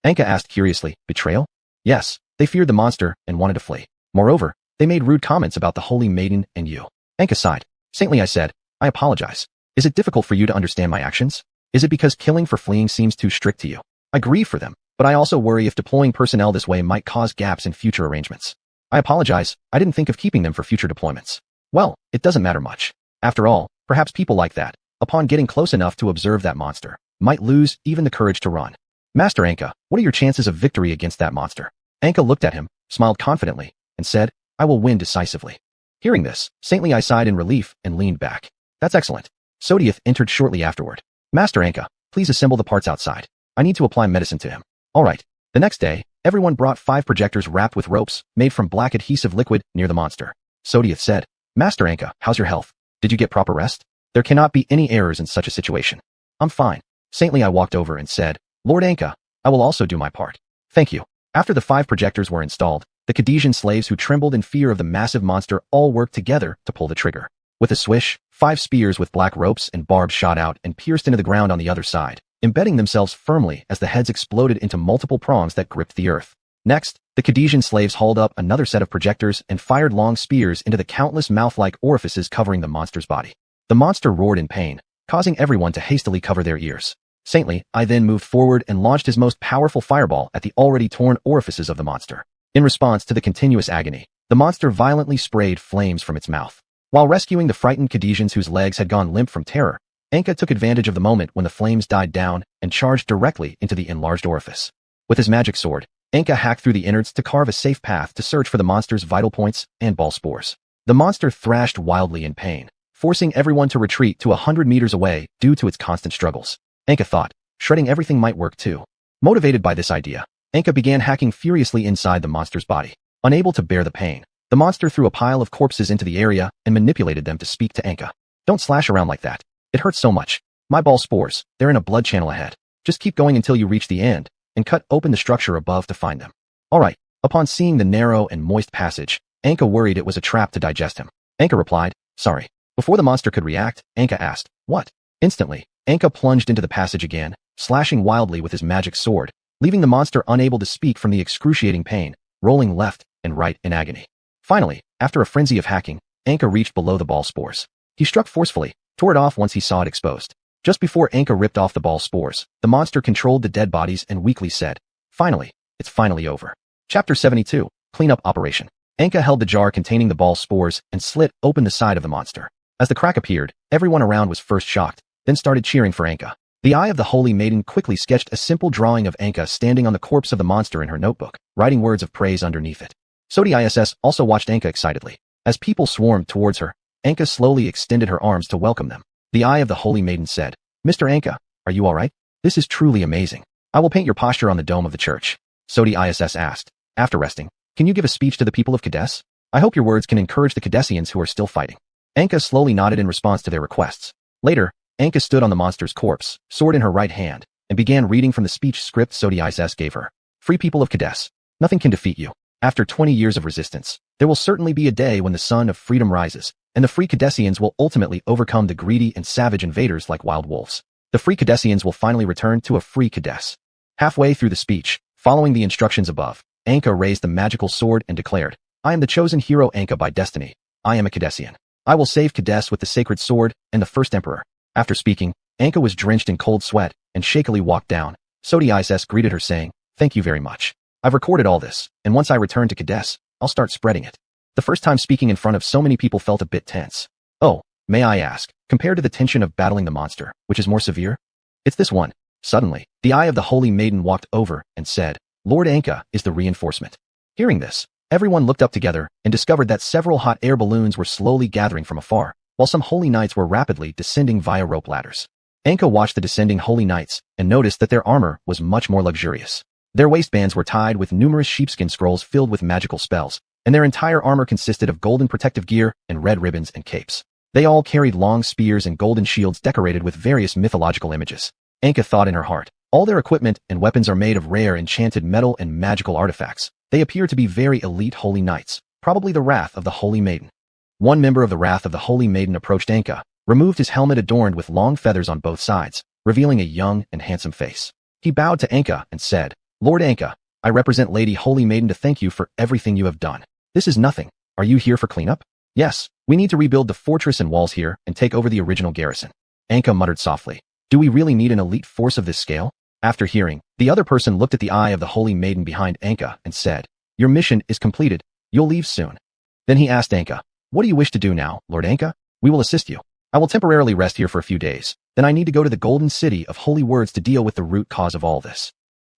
Anka asked curiously, betrayal? Yes, they feared the monster and wanted to flee. Moreover, they made rude comments about the Holy Maiden and you. Anka sighed. Saintly I said, I apologize. Is it difficult for you to understand my actions? Is it because killing for fleeing seems too strict to you? I grieve for them, but I also worry if deploying personnel this way might cause gaps in future arrangements. I apologize, I didn't think of keeping them for future deployments. Well, it doesn't matter much. After all, perhaps people like that, upon getting close enough to observe that monster, might lose even the courage to run. Master Anka, what are your chances of victory against that monster? Anka looked at him, smiled confidently, and said, I will win decisively. Hearing this, Saintly I sighed in relief and leaned back. That's excellent. Sodiath entered shortly afterward. Master Anka, please assemble the parts outside. I need to apply medicine to him. All right. The next day, everyone brought 5 projectors wrapped with ropes made from black adhesive liquid near the monster. Sodiath said, Master Anka, how's your health? Did you get proper rest? There cannot be any errors in such a situation. I'm fine. Saintly I walked over and said, Lord Anka, I will also do my part. Thank you. After the 5 projectors were installed, the Cadesian slaves who trembled in fear of the massive monster all worked together to pull the trigger. With a swish, 5 spears with black ropes and barbs shot out and pierced into the ground on the other side, embedding themselves firmly as the heads exploded into multiple prongs that gripped the earth. Next, the Cadesian slaves hauled up another set of projectors and fired long spears into the countless mouth-like orifices covering the monster's body. The monster roared in pain, causing everyone to hastily cover their ears. Saintly I then moved forward and launched his most powerful fireball at the already torn orifices of the monster. In response to the continuous agony, the monster violently sprayed flames from its mouth. While rescuing the frightened Cadesians whose legs had gone limp from terror, Anka took advantage of the moment when the flames died down and charged directly into the enlarged orifice. With his magic sword, Anka hacked through the innards to carve a safe path to search for the monster's vital points and ball spores. The monster thrashed wildly in pain, forcing everyone to retreat to 100 meters away due to its constant struggles. Anka thought, shredding everything might work too. Motivated by this idea, Anka began hacking furiously inside the monster's body. Unable to bear the pain, the monster threw a pile of corpses into the area and manipulated them to speak to Anka. Don't slash around like that. It hurts so much. My ball spores, they're in a blood channel ahead. Just keep going until you reach the end, and cut open the structure above to find them. Alright. Upon seeing the narrow and moist passage, Anka worried it was a trap to digest him. Anka replied, sorry. Before the monster could react, Anka asked, what? Instantly, Anka plunged into the passage again, slashing wildly with his magic sword, leaving the monster unable to speak from the excruciating pain, rolling left and right in agony. Finally, after a frenzy of hacking, Anka reached below the ball spores. He struck forcefully, tore it off once he saw it exposed. Just before Anka ripped off the ball spores, the monster controlled the dead bodies and weakly said, finally, it's finally over. Chapter 72, Cleanup Operation. Anka held the jar containing the ball spores and slit open the side of the monster. As the crack appeared, everyone around was first shocked, then started cheering for Anka. The Eye of the Holy Maiden quickly sketched a simple drawing of Anka standing on the corpse of the monster in her notebook, writing words of praise underneath it. Sodiath also watched Anka excitedly. As people swarmed towards her, Anka slowly extended her arms to welcome them. The Eye of the Holy Maiden said, Mr. Anka, are you alright? This is truly amazing. I will paint your posture on the dome of the church. Sodiath asked. After resting, can you give a speech to the people of Kades? I hope your words can encourage the Cadesians who are still fighting. Anka slowly nodded in response to their requests. Later, Anka stood on the monster's corpse, sword in her right hand, and began reading from the speech script Sodiath gave her. Free people of Kades. Nothing can defeat you. After 20 years of resistance, there will certainly be a day when the sun of freedom rises, and the free Cadesians will ultimately overcome the greedy and savage invaders like wild wolves. The free Cadesians will finally return to a free Kades. Halfway through the speech, following the instructions above, Anka raised the magical sword and declared, I am the chosen hero Anka by destiny. I am a Cadesian. I will save Kades with the sacred sword and the first emperor. After speaking, Anka was drenched in cold sweat and shakily walked down. Sodiath greeted her saying, thank you very much. I've recorded all this, and once I return to Kades, I'll start spreading it. The first time speaking in front of so many people felt a bit tense. Oh, may I ask, compared to the tension of battling the monster, which is more severe? It's this one. Suddenly, the eye of the holy maiden walked over and said, Lord Anka is the reinforcement. Hearing this, everyone looked up together and discovered that several hot air balloons were slowly gathering from afar, while some holy knights were rapidly descending via rope ladders. Anka watched the descending holy knights and noticed that their armor was much more luxurious. Their waistbands were tied with numerous sheepskin scrolls filled with magical spells, and their entire armor consisted of golden protective gear and red ribbons and capes. They all carried long spears and golden shields decorated with various mythological images. Anka thought in her heart, all their equipment and weapons are made of rare enchanted metal and magical artifacts. They appear to be very elite holy knights, probably the Wrath of the Holy Maiden. One member of the Wrath of the Holy Maiden approached Anka, removed his helmet adorned with long feathers on both sides, revealing a young and handsome face. He bowed to Anka and said, Lord Anka, I represent Lady Holy Maiden to thank you for everything you have done. This is nothing. Are you here for cleanup? Yes, we need to rebuild the fortress and walls here and take over the original garrison. Anka muttered softly. Do we really need an elite force of this scale? After hearing, the other person looked at the eye of the Holy Maiden behind Anka and said, Your mission is completed. You'll leave soon. Then he asked Anka, What do you wish to do now, Lord Anka? We will assist you. I will temporarily rest here for a few days. Then I need to go to the Golden City of Holy Words to deal with the root cause of all this.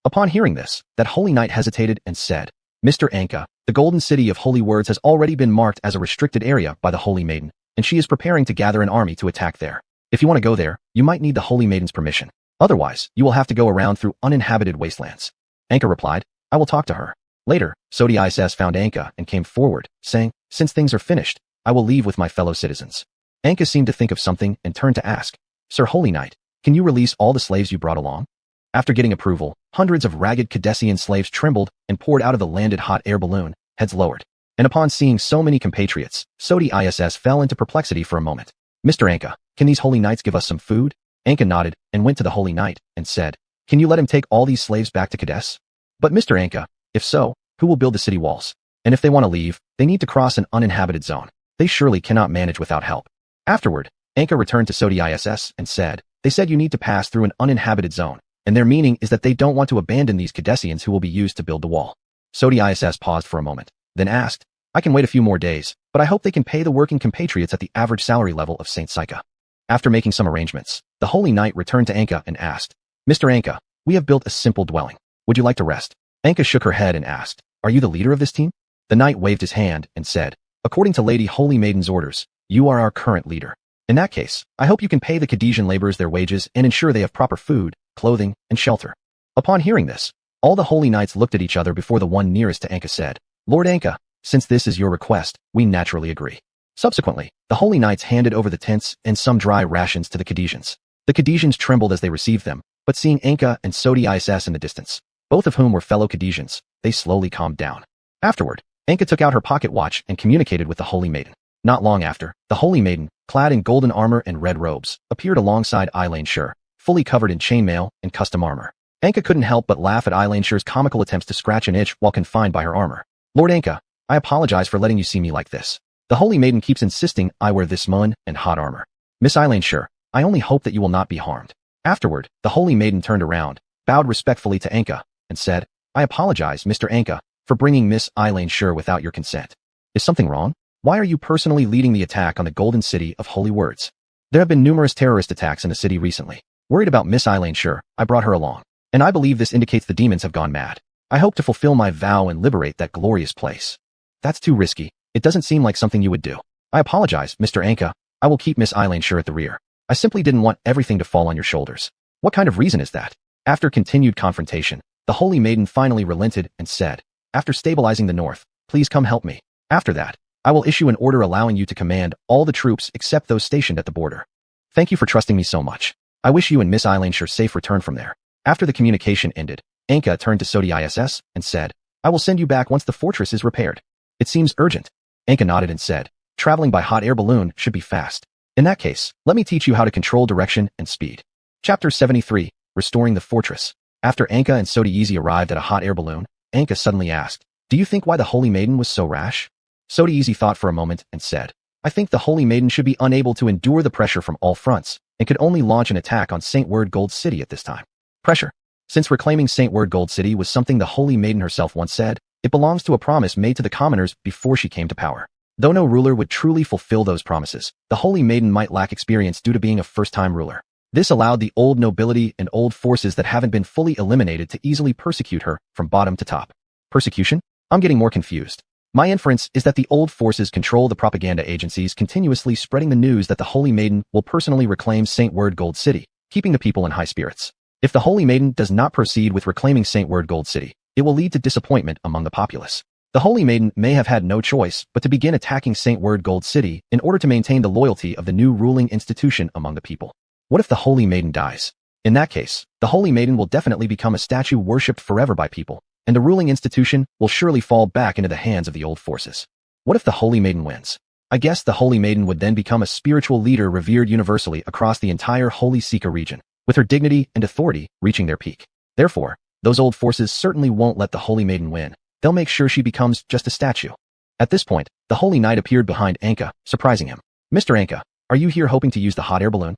Upon hearing this, that holy knight hesitated and said, Mr. Anka, the Golden City of Holy Words has already been marked as a restricted area by the Holy Maiden, and she is preparing to gather an army to attack there. If you want to go there, you might need the Holy Maiden's permission. Otherwise, you will have to go around through uninhabited wastelands. Anka replied, I will talk to her. Later, Synopsis found Anka and came forward, saying, Since things are finished, I will leave with my fellow citizens. Anka seemed to think of something and turned to ask, Sir Holy Knight, can you release all the slaves you brought along? After getting approval, hundreds of ragged Cadessian slaves trembled and poured out of the landed hot air balloon, heads lowered. And upon seeing so many compatriots, Synopsis fell into perplexity for a moment. Mr. Anka, can these holy knights give us some food? Anka nodded and went to the holy knight and said, Can you let him take all these slaves back to Kadesh? But Mr. Anka, if so, who will build the city walls? And if they want to leave, they need to cross an uninhabited zone. They surely cannot manage without help. Afterward, Anka returned to Synopsis and said, They said you need to pass through an uninhabited zone, and their meaning is that they don't want to abandon these Cadessians who will be used to build the wall. Synopsis paused for a moment, then asked, I can wait a few more days, but I hope they can pay the working compatriots at the average salary level of St. Syka. After making some arrangements, the holy knight returned to Anka and asked, Mr. Anka, we have built a simple dwelling. Would you like to rest? Anka shook her head and asked, Are you the leader of this team? The knight waved his hand and said, According to Lady Holy Maiden's orders, you are our current leader. In that case, I hope you can pay the Cadesian laborers their wages and ensure they have proper food, clothing, and shelter. Upon hearing this, all the holy knights looked at each other before the one nearest to Anka said, Lord Anka, since this is your request, we naturally agree. Subsequently, the holy knights handed over the tents and some dry rations to the Cadesians. The Cadesians trembled as they received them, but seeing Anka and Synopsis in the distance, both of whom were fellow Cadesians, they slowly calmed down. Afterward, Anka took out her pocket watch and communicated with the Holy Maiden. Not long after, the Holy Maiden, clad in golden armor and red robes, appeared alongside Eileen Shur, fully covered in chainmail and custom armor. Anka couldn't help but laugh at Eileen Shur's comical attempts to scratch an itch while confined by her armor. Lord Anka, I apologize for letting you see me like this. The Holy Maiden keeps insisting I wear this mun and hot armor. Miss Eileen Shur, I only hope that you will not be harmed. Afterward, the Holy Maiden turned around, bowed respectfully to Anka, and said, I apologize, Mr. Anka, for bringing Miss Eileen Shur without your consent. Is something wrong? Why are you personally leading the attack on the Golden City of Holy Words? There have been numerous terrorist attacks in the city recently. Worried about Miss Eileen Shur, I brought her along. And I believe this indicates the demons have gone mad. I hope to fulfill my vow and liberate that glorious place. That's too risky. It doesn't seem like something you would do. I apologize, Mr. Anka. I will keep Miss Eileen Shur at the rear. I simply didn't want everything to fall on your shoulders. What kind of reason is that? After continued confrontation, the Holy Maiden finally relented and said, After stabilizing the north, please come help me. After that, I will issue an order allowing you to command all the troops except those stationed at the border. Thank you for trusting me so much. I wish you and Miss Eileen Shur safe return from there. After the communication ended, Anka turned to Synopsis and said, I will send you back once the fortress is repaired. It seems urgent. Anka nodded and said, Traveling by hot air balloon should be fast. In that case, let me teach you how to control direction and speed. Chapter 73, Restoring the Fortress. After Anka and Synopsis arrived at a hot air balloon, Anka suddenly asked, Do you think why the Holy Maiden was so rash? Synopsis thought for a moment and said, I think the Holy Maiden should be unable to endure the pressure from all fronts and could only launch an attack on St. Word Gold City at this time. Pressure. Since reclaiming St. Word Gold City was something the Holy Maiden herself once said, it belongs to a promise made to the commoners before she came to power. Though no ruler would truly fulfill those promises, the Holy Maiden might lack experience due to being a first-time ruler. This allowed the old nobility and old forces that haven't been fully eliminated to easily persecute her from bottom to top. Persecution? I'm getting more confused. My inference is that the old forces control the propaganda agencies continuously spreading the news that the Holy Maiden will personally reclaim St. Word Gold City, keeping the people in high spirits. If the Holy Maiden does not proceed with reclaiming St. Word Gold City, it will lead to disappointment among the populace. The Holy Maiden may have had no choice but to begin attacking St. Word Gold City in order to maintain the loyalty of the new ruling institution among the people. What if the Holy Maiden dies? In that case, the Holy Maiden will definitely become a statue worshipped forever by people, and the ruling institution will surely fall back into the hands of the old forces. What if the Holy Maiden wins? I guess the Holy Maiden would then become a spiritual leader revered universally across the entire Holy Sika region, with her dignity and authority reaching their peak. Therefore, those old forces certainly won't let the Holy Maiden win. They'll make sure she becomes just a statue. At this point, the Holy Knight appeared behind Anka, surprising him. Mr. Anka, are you here hoping to use the hot air balloon?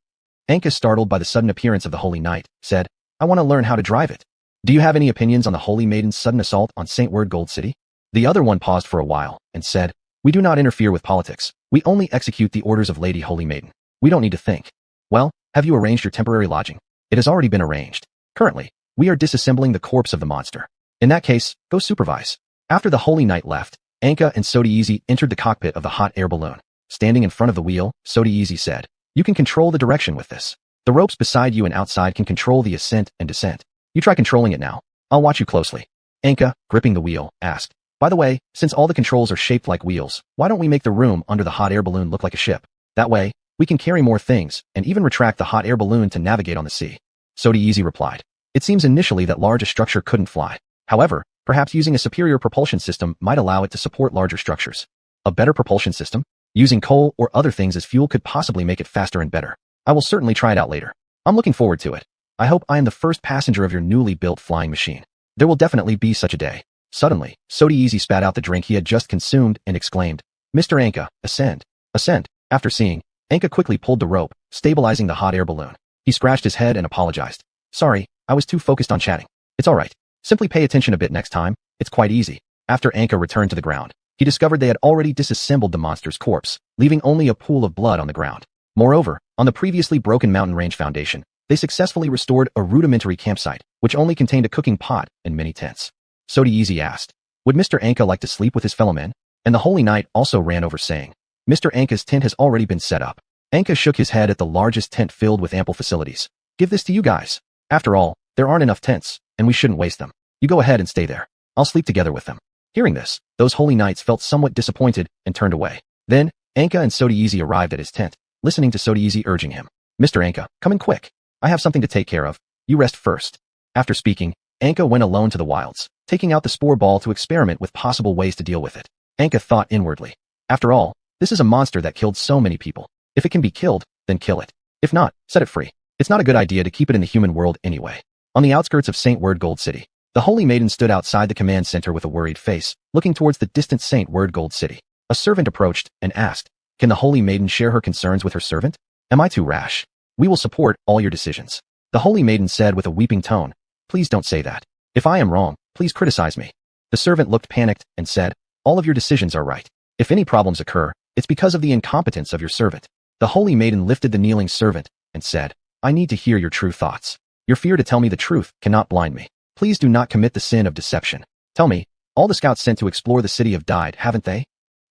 Anka, startled by the sudden appearance of the Holy Knight, said, I want to learn how to drive it. Do you have any opinions on the Holy Maiden's sudden assault on St. Word Gold City? The other one paused for a while and said, We do not interfere with politics. We only execute the orders of Lady Holy Maiden. We don't need to think. Well, have you arranged your temporary lodging? It has already been arranged. Currently, we are disassembling the corpse of the monster. In that case, go supervise. After the Holy Knight left, Anka and Sodieezy entered the cockpit of the hot air balloon. Standing in front of the wheel, Sodieezy said, You can control the direction with this. The ropes beside you and outside can control the ascent and descent. You try controlling it now. I'll watch you closely. Anka, gripping the wheel, asked, By the way, since all the controls are shaped like wheels, why don't we make the room under the hot air balloon look like a ship? That way, we can carry more things and even retract the hot air balloon to navigate on the sea. Sodieezy replied, It seems initially that large a structure couldn't fly. However, perhaps using a superior propulsion system might allow it to support larger structures. A better propulsion system? Using coal or other things as fuel could possibly make it faster and better. I will certainly try it out later. I'm looking forward to it. I hope I am the first passenger of your newly built flying machine. There will definitely be such a day. Suddenly, Sodieezy spat out the drink he had just consumed and exclaimed, Mr. Anka, ascend. Ascend. After seeing, Anka quickly pulled the rope, stabilizing the hot air balloon. He scratched his head and apologized. Sorry, I was too focused on chatting. It's alright. Simply pay attention a bit next time. It's quite easy. After Anka returned to the ground, he discovered they had already disassembled the monster's corpse, leaving only a pool of blood on the ground. Moreover, on the previously broken mountain range foundation, they successfully restored a rudimentary campsite, which only contained a cooking pot and many tents. Sodieezy asked, Would Mr. Anka like to sleep with his fellow men? And the Holy Knight also ran over saying, Mr. Anka's tent has already been set up. Anka shook his head at the largest tent filled with ample facilities. Give this to you guys. After all, there aren't enough tents, and we shouldn't waste them. You go ahead and stay there. I'll sleep together with them. Hearing this, those Holy Knights felt somewhat disappointed and turned away. Then, Anka and Sodieezy arrived at his tent, listening to Sodieezy urging him. Mr. Anka, come in quick. I have something to take care of. You rest first. After speaking, Anka went alone to the wilds, taking out the spore ball to experiment with possible ways to deal with it. Anka thought inwardly. After all, this is a monster that killed so many people. If it can be killed, then kill it. If not, set it free. It's not a good idea to keep it in the human world anyway. On the outskirts of St. Word Gold City, the Holy Maiden stood outside the command center with a worried face, looking towards the distant St. Word Gold City. A servant approached and asked, Can the Holy Maiden share her concerns with her servant? Am I too rash? We will support all your decisions. The Holy Maiden said with a weeping tone, Please don't say that. If I am wrong, please criticize me. The servant looked panicked and said, All of your decisions are right. If any problems occur, it's because of the incompetence of your servant. The Holy Maiden lifted the kneeling servant and said, I need to hear your true thoughts. Your fear to tell me the truth cannot blind me. Please do not commit the sin of deception. Tell me, all the scouts sent to explore the city have died, haven't they?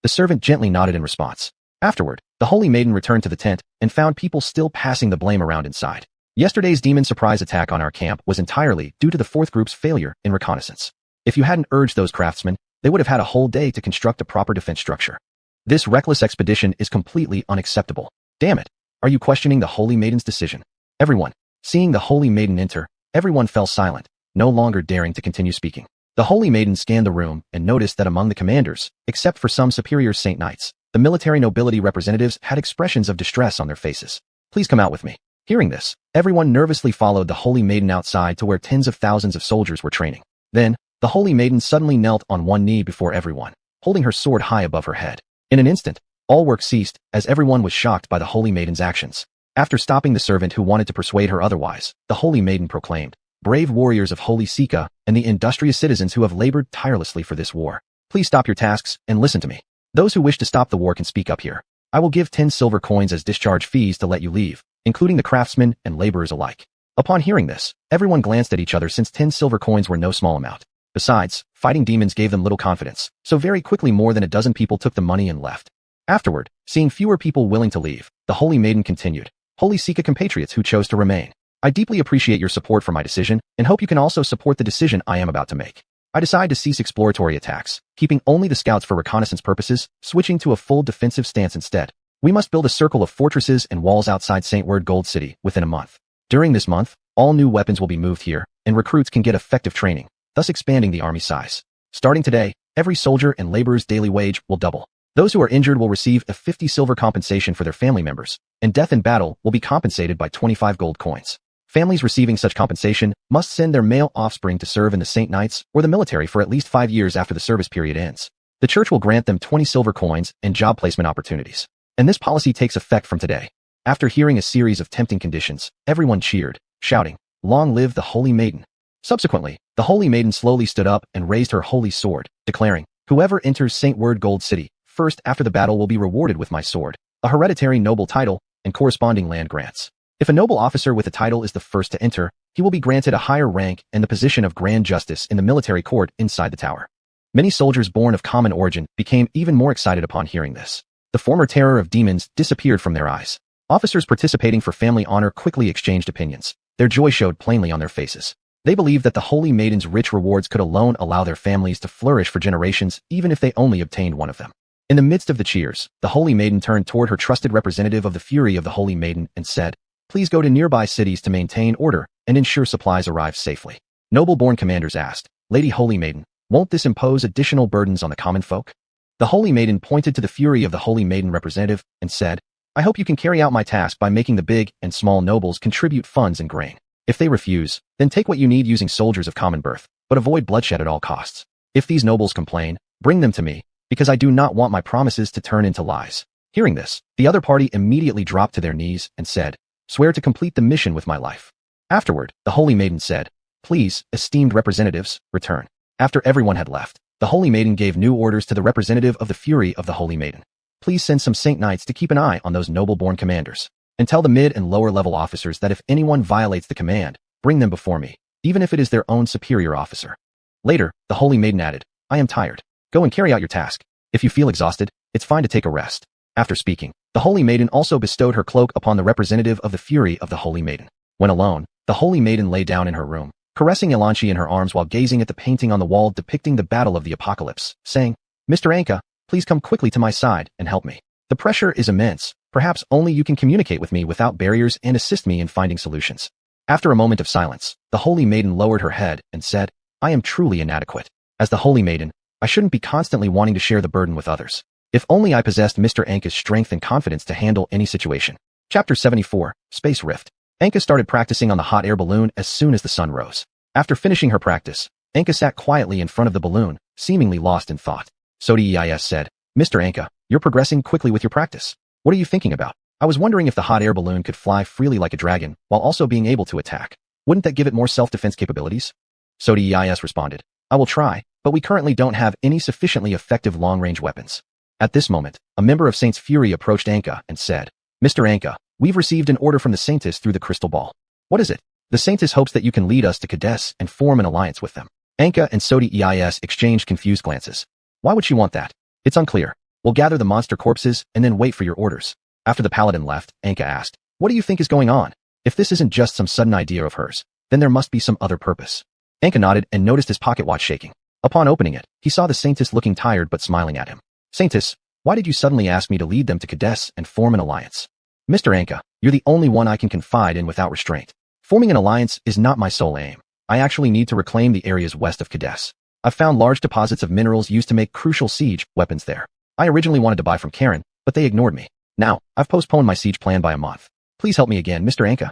The servant gently nodded in response. Afterward, the Holy Maiden returned to the tent and found people still passing the blame around inside. Yesterday's demon surprise attack on our camp was entirely due to the fourth group's failure in reconnaissance. If you hadn't urged those craftsmen, they would have had a whole day to construct a proper defense structure. This reckless expedition is completely unacceptable. Damn it. Are you questioning the Holy Maiden's decision? Everyone, seeing the Holy Maiden enter, everyone fell silent, no longer daring to continue speaking. The Holy Maiden scanned the room and noticed that among the commanders, except for some superior Saint Knights, the military nobility representatives had expressions of distress on their faces. Please come out with me. Hearing this, everyone nervously followed the Holy Maiden outside to where tens of thousands of soldiers were training. Then, the Holy Maiden suddenly knelt on one knee before everyone, holding her sword high above her head. In an instant, all work ceased, as everyone was shocked by the Holy Maiden's actions. After stopping the servant who wanted to persuade her otherwise, the Holy Maiden proclaimed, Brave warriors of Holy Sika and the industrious citizens who have labored tirelessly for this war. Please stop your tasks and listen to me. Those who wish to stop the war can speak up here. I will give 10 silver coins as discharge fees to let you leave, including the craftsmen and laborers alike. Upon hearing this, everyone glanced at each other since 10 silver coins were no small amount. Besides, fighting demons gave them little confidence, so very quickly more than a dozen people took the money and left. Afterward, seeing fewer people willing to leave, the Holy Maiden continued, Holy Sika compatriots who chose to remain. I deeply appreciate your support for my decision, and hope you can also support the decision I am about to make. I decide to cease exploratory attacks, keeping only the scouts for reconnaissance purposes, switching to a full defensive stance instead. We must build a circle of fortresses and walls outside St. Word Gold City within a month. During this month, all new weapons will be moved here, and recruits can get effective training, thus expanding the army size. Starting today, every soldier and laborer's daily wage will double. Those who are injured will receive a 50 silver compensation for their family members, and death in battle will be compensated by 25 gold coins. Families receiving such compensation must send their male offspring to serve in the Saint Knights or the military for at least 5 years after the service period ends. The church will grant them 20 silver coins and job placement opportunities. And this policy takes effect from today. After hearing a series of tempting conditions, everyone cheered, shouting, "Long live the Holy Maiden." Subsequently, the Holy Maiden slowly stood up and raised her holy sword, declaring, "Whoever enters St. Word Gold City first after the battle will be rewarded with my sword, a hereditary noble title, and corresponding land grants. If a noble officer with a title is the first to enter, he will be granted a higher rank and the position of Grand Justice in the military court inside the tower." Many soldiers born of common origin became even more excited upon hearing this. The former terror of demons disappeared from their eyes. Officers participating for family honor quickly exchanged opinions. Their joy showed plainly on their faces. They believed that the Holy Maiden's rich rewards could alone allow their families to flourish for generations, even if they only obtained one of them. In the midst of the cheers, the Holy Maiden turned toward her trusted representative of the Fury of the Holy Maiden and said, "Please go to nearby cities to maintain order and ensure supplies arrive safely." Noble-born commanders asked, "Lady Holy Maiden, won't this impose additional burdens on the common folk?" The Holy Maiden pointed to the Fury of the Holy Maiden representative and said, "I hope you can carry out my task by making the big and small nobles contribute funds and grain. If they refuse, then take what you need using soldiers of common birth, but avoid bloodshed at all costs. If these nobles complain, bring them to me, because I do not want my promises to turn into lies." Hearing this, the other party immediately dropped to their knees and said, "Swear to complete the mission with my life." Afterward, the Holy Maiden said, "Please, esteemed representatives, return." After everyone had left, the Holy Maiden gave new orders to the representative of the Fury of the Holy Maiden. "Please send some Saint Knights to keep an eye on those noble-born commanders, and tell the mid and lower-level officers that if anyone violates the command, bring them before me, even if it is their own superior officer." Later, the Holy Maiden added, "I am tired. Go and carry out your task. If you feel exhausted, it's fine to take a rest." After speaking, the Holy Maiden also bestowed her cloak upon the representative of the Fury of the Holy Maiden. When alone, the Holy Maiden lay down in her room, caressing Elanchi in her arms while gazing at the painting on the wall depicting the Battle of the Apocalypse, saying, "Mr. Anka, please come quickly to my side and help me. The pressure is immense. Perhaps only you can communicate with me without barriers and assist me in finding solutions." After a moment of silence, the Holy Maiden lowered her head and said, "I am truly inadequate. As the Holy Maiden, I shouldn't be constantly wanting to share the burden with others. If only I possessed Mr. Anka's strength and confidence to handle any situation." Chapter 74, Space Rift. Anka started practicing on the hot air balloon as soon as the sun rose. After finishing her practice, Anka sat quietly in front of the balloon, seemingly lost in thought. Sodi said, "Mr. Anka, you're progressing quickly with your practice. What are you thinking about? I was wondering if the hot air balloon could fly freely like a dragon, while also being able to attack. Wouldn't that give it more self-defense capabilities?" Sodi responded, "I will try, but we currently don't have any sufficiently effective long-range weapons." At this moment, a member of Saint's Fury approached Anka and said, "Mr. Anka, we've received an order from the Saintess through the crystal ball. What is it?" "The Saintess hopes that you can lead us to Kadesh and form an alliance with them." Anka and Sodi exchanged confused glances. "Why would she want that?" "It's unclear. We'll gather the monster corpses and then wait for your orders." After the paladin left, Anka asked, "What do you think is going on? If this isn't just some sudden idea of hers, then there must be some other purpose." Anka nodded and noticed his pocket watch shaking. Upon opening it, he saw the Saintess looking tired but smiling at him. "Saintess, why did you suddenly ask me to lead them to Kadesh and form an alliance?" "Mr. Anka, you're the only one I can confide in without restraint. Forming an alliance is not my sole aim. I actually need to reclaim the areas west of Kadesh. I've found large deposits of minerals used to make crucial siege weapons there. I originally wanted to buy from Karen, but they ignored me. Now, I've postponed my siege plan by a month. Please help me again, Mr. Anka."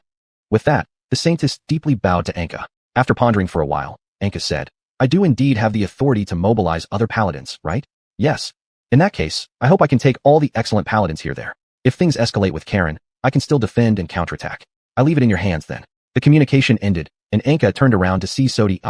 With that, the Saintess deeply bowed to Anka. After pondering for a while, Anka said, "I do indeed have the authority to mobilize other paladins, right?" "Yes. In that case, I hope I can take all the excellent paladins here there. If things escalate with Karen, I can still defend and counterattack. I leave it in your hands then." The communication ended, and Anka turned around to see Sodi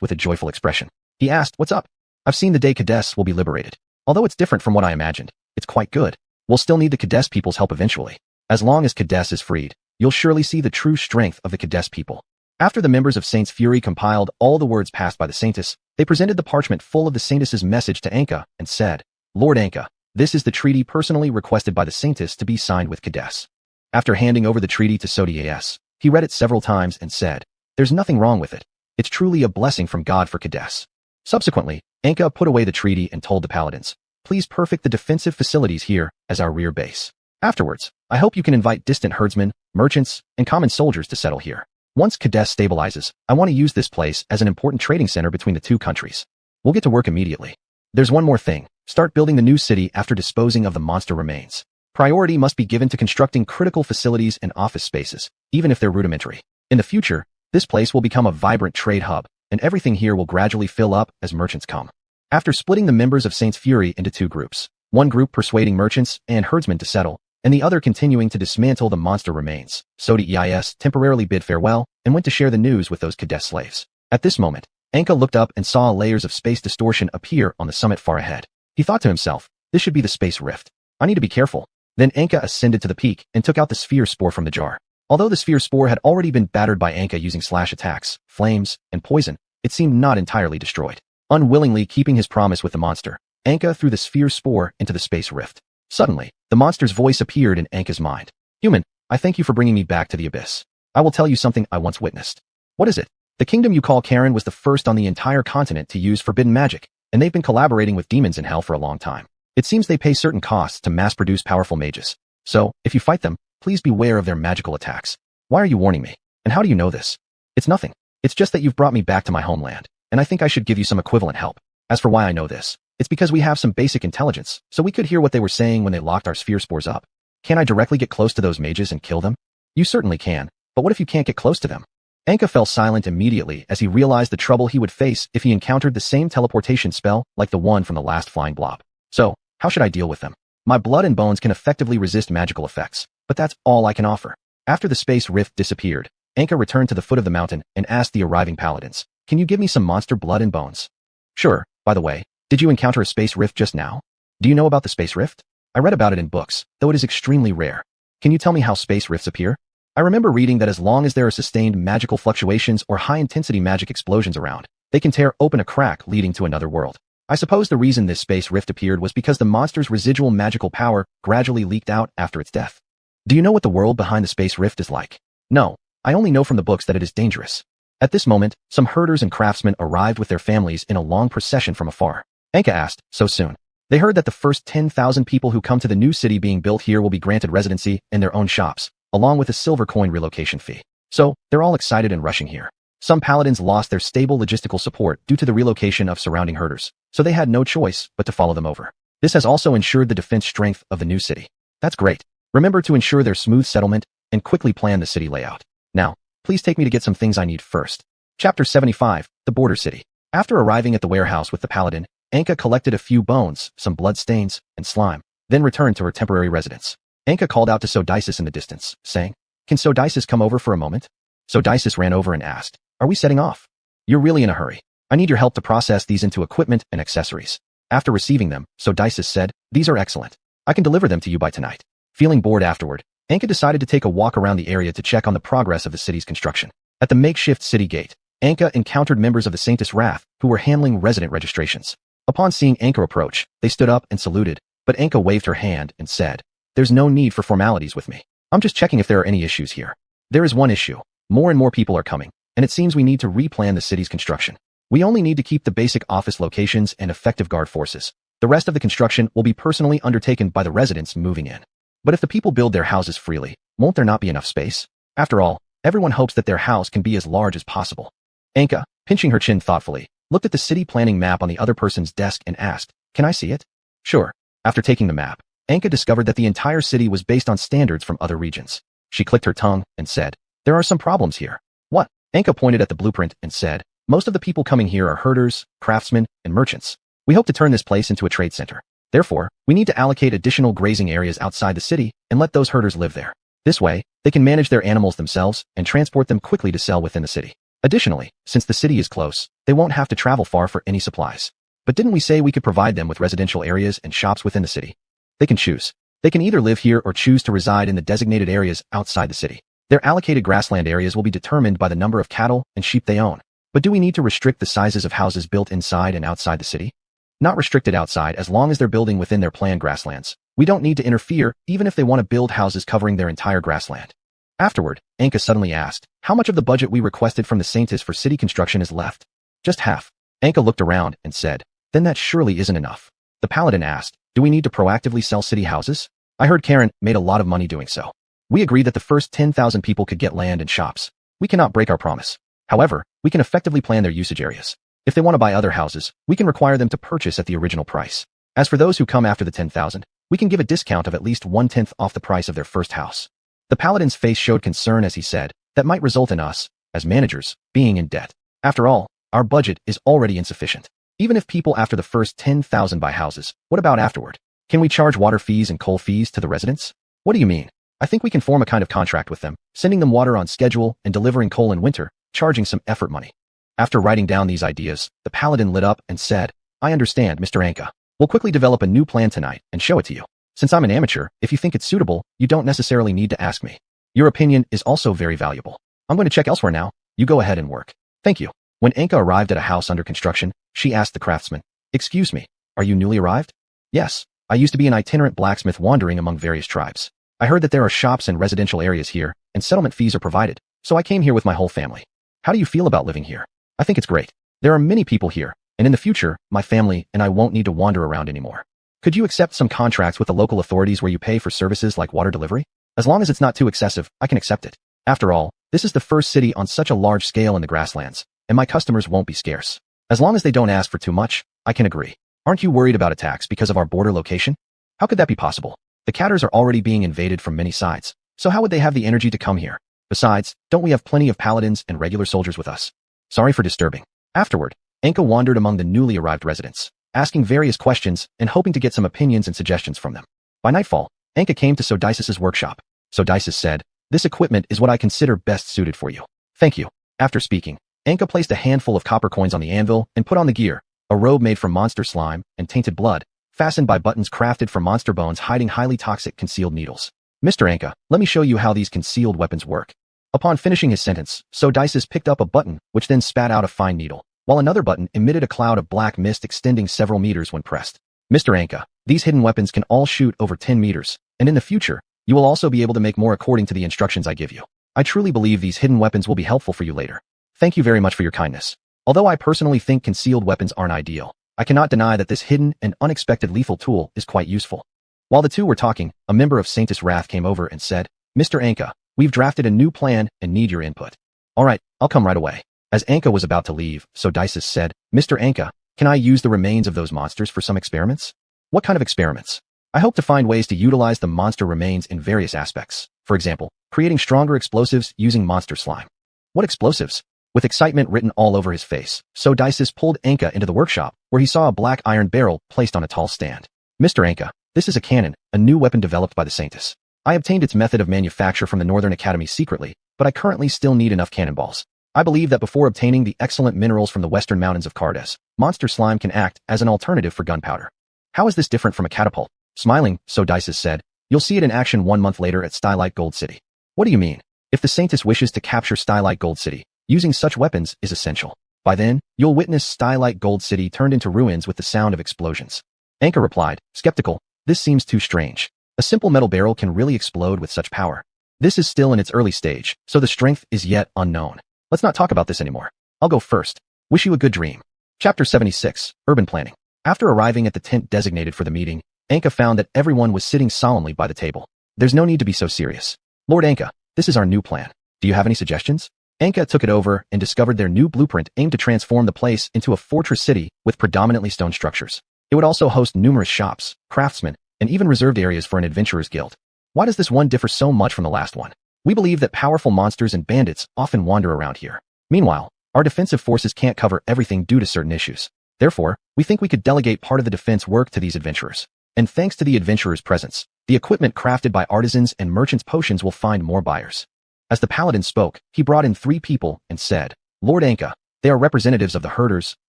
with a joyful expression. He asked, "What's up?" "I've seen the day Kadesh will be liberated. Although it's different from what I imagined, it's quite good. We'll still need the Kadesh people's help eventually. As long as Kadesh is freed, you'll surely see the true strength of the Kadesh people. After the members of Saint's Fury compiled all the words passed by the Saintess, they presented the parchment full of the Saintess's message to Anka and said, Lord Anka, this is the treaty personally requested by the Saintess to be signed with Kadesh. After handing over the treaty to Sodias, he read it several times and said, there's nothing wrong with it. It's truly a blessing from God for Kadesh. Subsequently, Anka put away the treaty and told the paladins, please perfect the defensive facilities here as our rear base. Afterwards, I hope you can invite distant herdsmen, merchants, and common soldiers to settle here. Once Kadesh stabilizes, I want to use this place as an important trading center between the two countries. We'll get to work immediately. There's one more thing. Start building the new city after disposing of the monster remains. Priority must be given to constructing critical facilities and office spaces, even if they're rudimentary. In the future, this place will become a vibrant trade hub, and everything here will gradually fill up as merchants come. After splitting the members of Saint's Fury into two groups, one group persuading merchants and herdsmen to settle, and the other continuing to dismantle the monster remains, Sodias temporarily bid farewell and went to share the news with those Kadesh slaves. At this moment, Anka looked up and saw layers of space distortion appear on the summit far ahead. He thought to himself, this should be the space rift. I need to be careful. Then Anka ascended to the peak and took out the sphere spore from the jar. Although the sphere spore had already been battered by Anka using slash attacks, flames, and poison, it seemed not entirely destroyed. Unwillingly keeping his promise with the monster, Anka threw the sphere spore into the space rift. Suddenly, the monster's voice appeared in Anka's mind. Human, I thank you for bringing me back to the abyss. I will tell you something I once witnessed. What is it? The kingdom you call Karen was the first on the entire continent to use forbidden magic, and they've been collaborating with demons in hell for a long time. It seems they pay certain costs to mass-produce powerful mages. So, if you fight them, please beware of their magical attacks. Why are you warning me? And how do you know this? It's nothing. It's just that you've brought me back to my homeland, and I think I should give you some equivalent help. As for why I know this, it's because we have some basic intelligence, so we could hear what they were saying when they locked our sphere spores up. Can I directly get close to those mages and kill them? You certainly can, but what if you can't get close to them? Anka fell silent immediately as he realized the trouble he would face if he encountered the same teleportation spell like the one from the last flying blob. So, how should I deal with them? My blood and bones can effectively resist magical effects, but that's all I can offer. After the space rift disappeared, Anka returned to the foot of the mountain and asked the arriving paladins, can you give me some monster blood and bones? Sure, by the way, did you encounter a space rift just now? Do you know about the space rift? I read about it in books, though it is extremely rare. Can you tell me how space rifts appear? I remember reading that as long as there are sustained magical fluctuations or high-intensity magic explosions around, they can tear open a crack leading to another world. I suppose the reason this space rift appeared was because the monster's residual magical power gradually leaked out after its death. Do you know what the world behind the space rift is like? No, I only know from the books that it is dangerous. At this moment, some herders and craftsmen arrived with their families in a long procession from afar. Anka asked, so soon? They heard that the first 10,000 people who come to the new city being built here will be granted residency in their own shops, along with a silver coin relocation fee. So, they're all excited and rushing here. Some paladins lost their stable logistical support due to the relocation of surrounding herders, so they had no choice but to follow them over. This has also ensured the defense strength of the new city. That's great. Remember to ensure their smooth settlement and quickly plan the city layout. Now, please take me to get some things I need first. Chapter 75, The Border City. After arriving at the warehouse with the paladin, Anka collected a few bones, some blood stains, and slime, then returned to her temporary residence. Anka called out to Sodias in the distance, saying, can Sodias come over for a moment? Sodias ran over and asked, are we setting off? You're really in a hurry. I need your help to process these into equipment and accessories. After receiving them, Sodias said, these are excellent. I can deliver them to you by tonight. Feeling bored afterward, Anka decided to take a walk around the area to check on the progress of the city's construction. At the makeshift city gate, Anka encountered members of the Saintess Wrath who were handling resident registrations. Upon seeing Anka approach, they stood up and saluted, but Anka waved her hand and said, there's no need for formalities with me. I'm just checking if there are any issues here. There is one issue. More and more people are coming, and it seems we need to replan the city's construction. We only need to keep the basic office locations and effective guard forces. The rest of the construction will be personally undertaken by the residents moving in. But if the people build their houses freely, won't there not be enough space? After all, everyone hopes that their house can be as large as possible. Anka, pinching her chin thoughtfully, looked at the city planning map on the other person's desk and asked, can I see it? Sure. After taking the map, Anka discovered that the entire city was based on standards from other regions. She clicked her tongue and said, there are some problems here. What? Anka pointed at the blueprint and said, most of the people coming here are herders, craftsmen, and merchants. We hope to turn this place into a trade center. Therefore, we need to allocate additional grazing areas outside the city and let those herders live there. This way, they can manage their animals themselves and transport them quickly to sell within the city. Additionally, since the city is close, they won't have to travel far for any supplies. But didn't we say we could provide them with residential areas and shops within the city? They can choose. They can either live here or choose to reside in the designated areas outside the city. Their allocated grassland areas will be determined by the number of cattle and sheep they own. But do we need to restrict the sizes of houses built inside and outside the city? Not restricted outside as long as they're building within their planned grasslands. We don't need to interfere even if they want to build houses covering their entire grassland. Afterward, Anka suddenly asked, how much of the budget we requested from the Saintis for city construction is left? Just half. Anka looked around and said, then that surely isn't enough. The paladin asked, do we need to proactively sell city houses? I heard Karen made a lot of money doing so. We agreed that the first 10,000 people could get land and shops. We cannot break our promise. However, we can effectively plan their usage areas. If they want to buy other houses, we can require them to purchase at the original price. As for those who come after the 10,000, we can give a discount of at least 1/10 off the price of their first house. The paladin's face showed concern as he said, that might result in us, as managers, being in debt. After all, our budget is already insufficient. Even if people after the first 10,000 buy houses, what about afterward? Can we charge water fees and coal fees to the residents? What do you mean? I think we can form a kind of contract with them, sending them water on schedule and delivering coal in winter, charging some effort money. After writing down these ideas, the paladin lit up and said, I understand, Mr. Anka. We'll quickly develop a new plan tonight and show it to you. Since I'm an amateur, if you think it's suitable, you don't necessarily need to ask me. Your opinion is also very valuable. I'm going to check elsewhere now. You go ahead and work. Thank you. When Anka arrived at a house under construction, she asked the craftsman, excuse me, are you newly arrived? Yes, I used to be an itinerant blacksmith wandering among various tribes. I heard that there are shops and residential areas here, and settlement fees are provided, so I came here with my whole family. How do you feel about living here? I think it's great. There are many people here, and in the future, my family and I won't need to wander around anymore. Could you accept some contracts with the local authorities where you pay for services like water delivery? As long as it's not too excessive, I can accept it. After all, this is the first city on such a large scale in the grasslands, and my customers won't be scarce. As long as they don't ask for too much, I can agree. Aren't you worried about attacks because of our border location? How could that be possible? The Catters are already being invaded from many sides, so how would they have the energy to come here? Besides, don't we have plenty of paladins and regular soldiers with us? Sorry for disturbing. Afterward, Anka wandered among the newly arrived residents, asking various questions and hoping to get some opinions and suggestions from them. By nightfall, Anka came to Sodicis's workshop. Sodicis said, this equipment is what I consider best suited for you. Thank you. After speaking, Anka placed a handful of copper coins on the anvil and put on the gear, a robe made from monster slime and tainted blood, fastened by buttons crafted from monster bones hiding highly toxic concealed needles. Mr. Anka, let me show you how these concealed weapons work. Upon finishing his sentence, Sodicis picked up a button, which then spat out a fine needle, while another button emitted a cloud of black mist extending several meters when pressed. Mr. Anka, these hidden weapons can all shoot over 10 meters, and in the future, you will also be able to make more according to the instructions I give you. I truly believe these hidden weapons will be helpful for you later. Thank you very much for your kindness. Although I personally think concealed weapons aren't ideal, I cannot deny that this hidden and unexpected lethal tool is quite useful. While the two were talking, a member of Saintis Wrath came over and said, Mr. Anka, we've drafted a new plan and need your input. All right, I'll come right away. As Anka was about to leave, Sodicis said, Mr. Anka, can I use the remains of those monsters for some experiments? What kind of experiments? I hope to find ways to utilize the monster remains in various aspects. For example, creating stronger explosives using monster slime. What explosives? With excitement written all over his face, Sodicis pulled Anka into the workshop, where he saw a black iron barrel placed on a tall stand. Mr. Anka, this is a cannon, a new weapon developed by the Saintis. I obtained its method of manufacture from the Northern Academy secretly, but I currently still need enough cannonballs. I believe that before obtaining the excellent minerals from the western mountains of Cardes, monster slime can act as an alternative for gunpowder. How is this different from a catapult? Smiling, Sodicis said, you'll see it in action 1 month later at Stylite Gold City. What do you mean? If the Saintis wishes to capture Stylite Gold City, using such weapons is essential. By then, you'll witness Stylite Gold City turned into ruins with the sound of explosions. Anka replied, skeptical, this seems too strange. A simple metal barrel can really explode with such power. This is still in its early stage, so the strength is yet unknown. Let's not talk about this anymore. I'll go first. Wish you a good dream. Chapter 76, Urban Planning. After arriving at the tent designated for the meeting, Anka found that everyone was sitting solemnly by the table. There's no need to be so serious. Lord Anka, this is our new plan. Do you have any suggestions? Anka took it over and discovered their new blueprint aimed to transform the place into a fortress city with predominantly stone structures. It would also host numerous shops, craftsmen, and even reserved areas for an adventurer's guild. Why does this one differ so much from the last one? We believe that powerful monsters and bandits often wander around here. Meanwhile, our defensive forces can't cover everything due to certain issues. Therefore, we think we could delegate part of the defense work to these adventurers. And thanks to the adventurers' presence, the equipment crafted by artisans and merchants' potions will find more buyers. As the paladin spoke, he brought in 3 people and said, Lord Anka, they are representatives of the herders,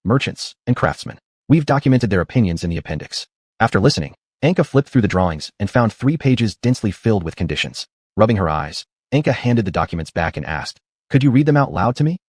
merchants, and craftsmen. We've documented their opinions in the appendix. After listening, Anka flipped through the drawings and found 3 pages densely filled with conditions. Rubbing her eyes, Anka handed the documents back and asked, "Could you read them out loud to me?"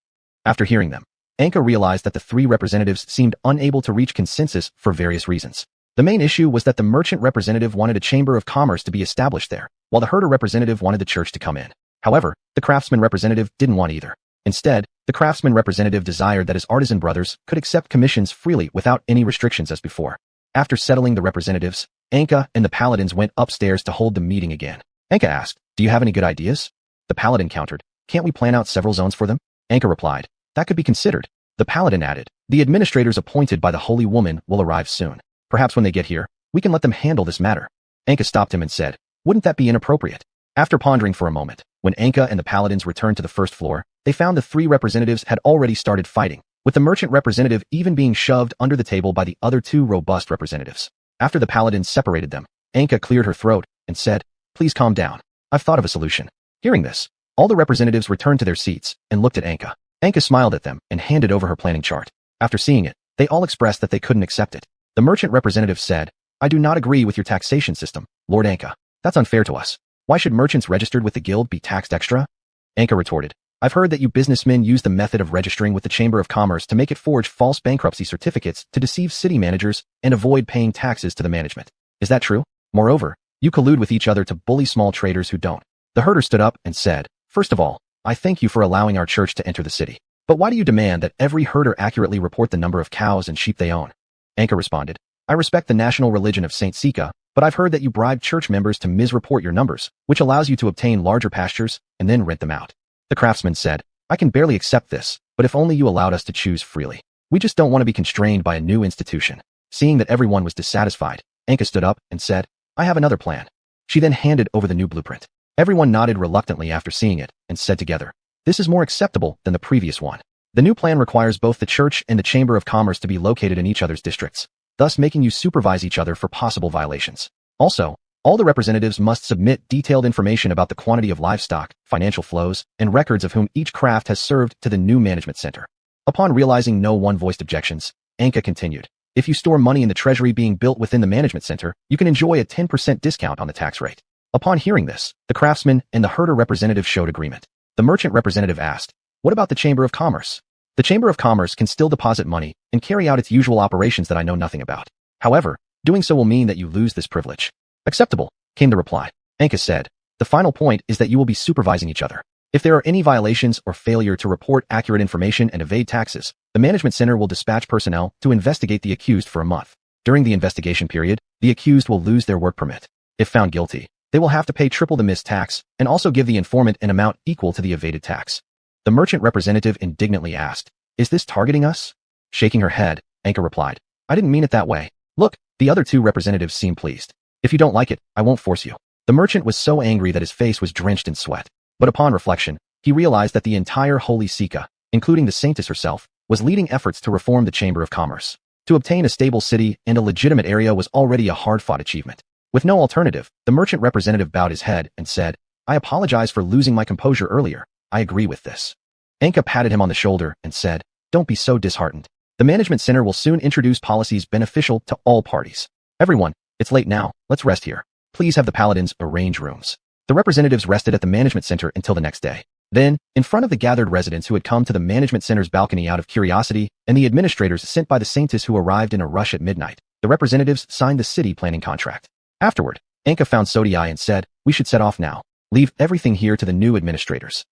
After hearing them, Anka realized that the 3 representatives seemed unable to reach consensus for various reasons. The main issue was that the merchant representative wanted a chamber of commerce to be established there, while the herder representative wanted the church to come in. However, the craftsman representative didn't want either. Instead, the craftsman representative desired that his artisan brothers could accept commissions freely without any restrictions as before. After settling the representatives, Anka and the paladins went upstairs to hold the meeting again. Anka asked, "Do you have any good ideas?" The paladin countered, "Can't we plan out several zones for them?" Anka replied, "That could be considered." The paladin added, "The administrators appointed by the holy woman will arrive soon. Perhaps when they get here, we can let them handle this matter." Anka stopped him and said, "Wouldn't that be inappropriate?" After pondering for a moment, when Anka and the paladins returned to the first floor, they found the 3 representatives had already started fighting, with the merchant representative even being shoved under the table by the other 2 robust representatives. After the paladins separated them, Anka cleared her throat and said, "Please calm down. I've thought of a solution." Hearing this, all the representatives returned to their seats and looked at Anka. Anka smiled at them and handed over her planning chart. After seeing it, they all expressed that they couldn't accept it. The merchant representative said, "I do not agree with your taxation system, Lord Anka. That's unfair to us. Why should merchants registered with the guild be taxed extra?" Anka retorted, "I've heard that you businessmen use the method of registering with the Chamber of Commerce to make it forge false bankruptcy certificates to deceive city managers and avoid paying taxes to the management. Is that true? Moreover, you collude with each other to bully small traders who don't." The herder stood up and said, "First of all, I thank you for allowing our church to enter the city. But why do you demand that every herder accurately report the number of cows and sheep they own?" Anka responded, "I respect the national religion of Saint Sika, but I've heard that you bribe church members to misreport your numbers, which allows you to obtain larger pastures and then rent them out." The craftsman said, "I can barely accept this, but if only you allowed us to choose freely. We just don't want to be constrained by a new institution." Seeing that everyone was dissatisfied, Anka stood up and said, "I have another plan." She then handed over the new blueprint. Everyone nodded reluctantly after seeing it and said together, "This is more acceptable than the previous one." The new plan requires both the church and the Chamber of Commerce to be located in each other's districts, thus making you supervise each other for possible violations. Also, all the representatives must submit detailed information about the quantity of livestock, financial flows, and records of whom each craft has served to the new management center. Upon realizing no one voiced objections, Anka continued, "If you store money in the treasury being built within the management center, you can enjoy a 10% discount on the tax rate." Upon hearing this, the craftsman and the herder representative showed agreement. The merchant representative asked, "What about the Chamber of Commerce?" "The Chamber of Commerce can still deposit money and carry out its usual operations that I know nothing about. However, doing so will mean that you lose this privilege." "Acceptable," came the reply. Anka said, "The final point is that you will be supervising each other. If there are any violations or failure to report accurate information and evade taxes, the management center will dispatch personnel to investigate the accused for a month. During the investigation period, the accused will lose their work permit. If found guilty, they will have to pay triple the missed tax and also give the informant an amount equal to the evaded tax." The merchant representative indignantly asked, "Is this targeting us?" Shaking her head, Anka replied, "I didn't mean it that way. Look." The other 2 representatives seemed pleased. "If you don't like it, I won't force you." The merchant was so angry that his face was drenched in sweat. But upon reflection, he realized that the entire Holy Sika, including the Saintess herself, was leading efforts to reform the Chamber of Commerce. To obtain a stable city and a legitimate area was already a hard-fought achievement. With no alternative, the merchant representative bowed his head and said, "I apologize for losing my composure earlier. I agree with this." Anka patted him on the shoulder and said, "Don't be so disheartened. The management center will soon introduce policies beneficial to all parties. Everyone, it's late now. Let's rest here. Please have the paladins arrange rooms." The representatives rested at the management center until the next day. Then, in front of the gathered residents who had come to the management center's balcony out of curiosity, and the administrators sent by the Saintess who arrived in a rush at midnight, the representatives signed the city planning contract. Afterward, Anka found Sodiai and said, "We should set off now. Leave everything here to the new administrators.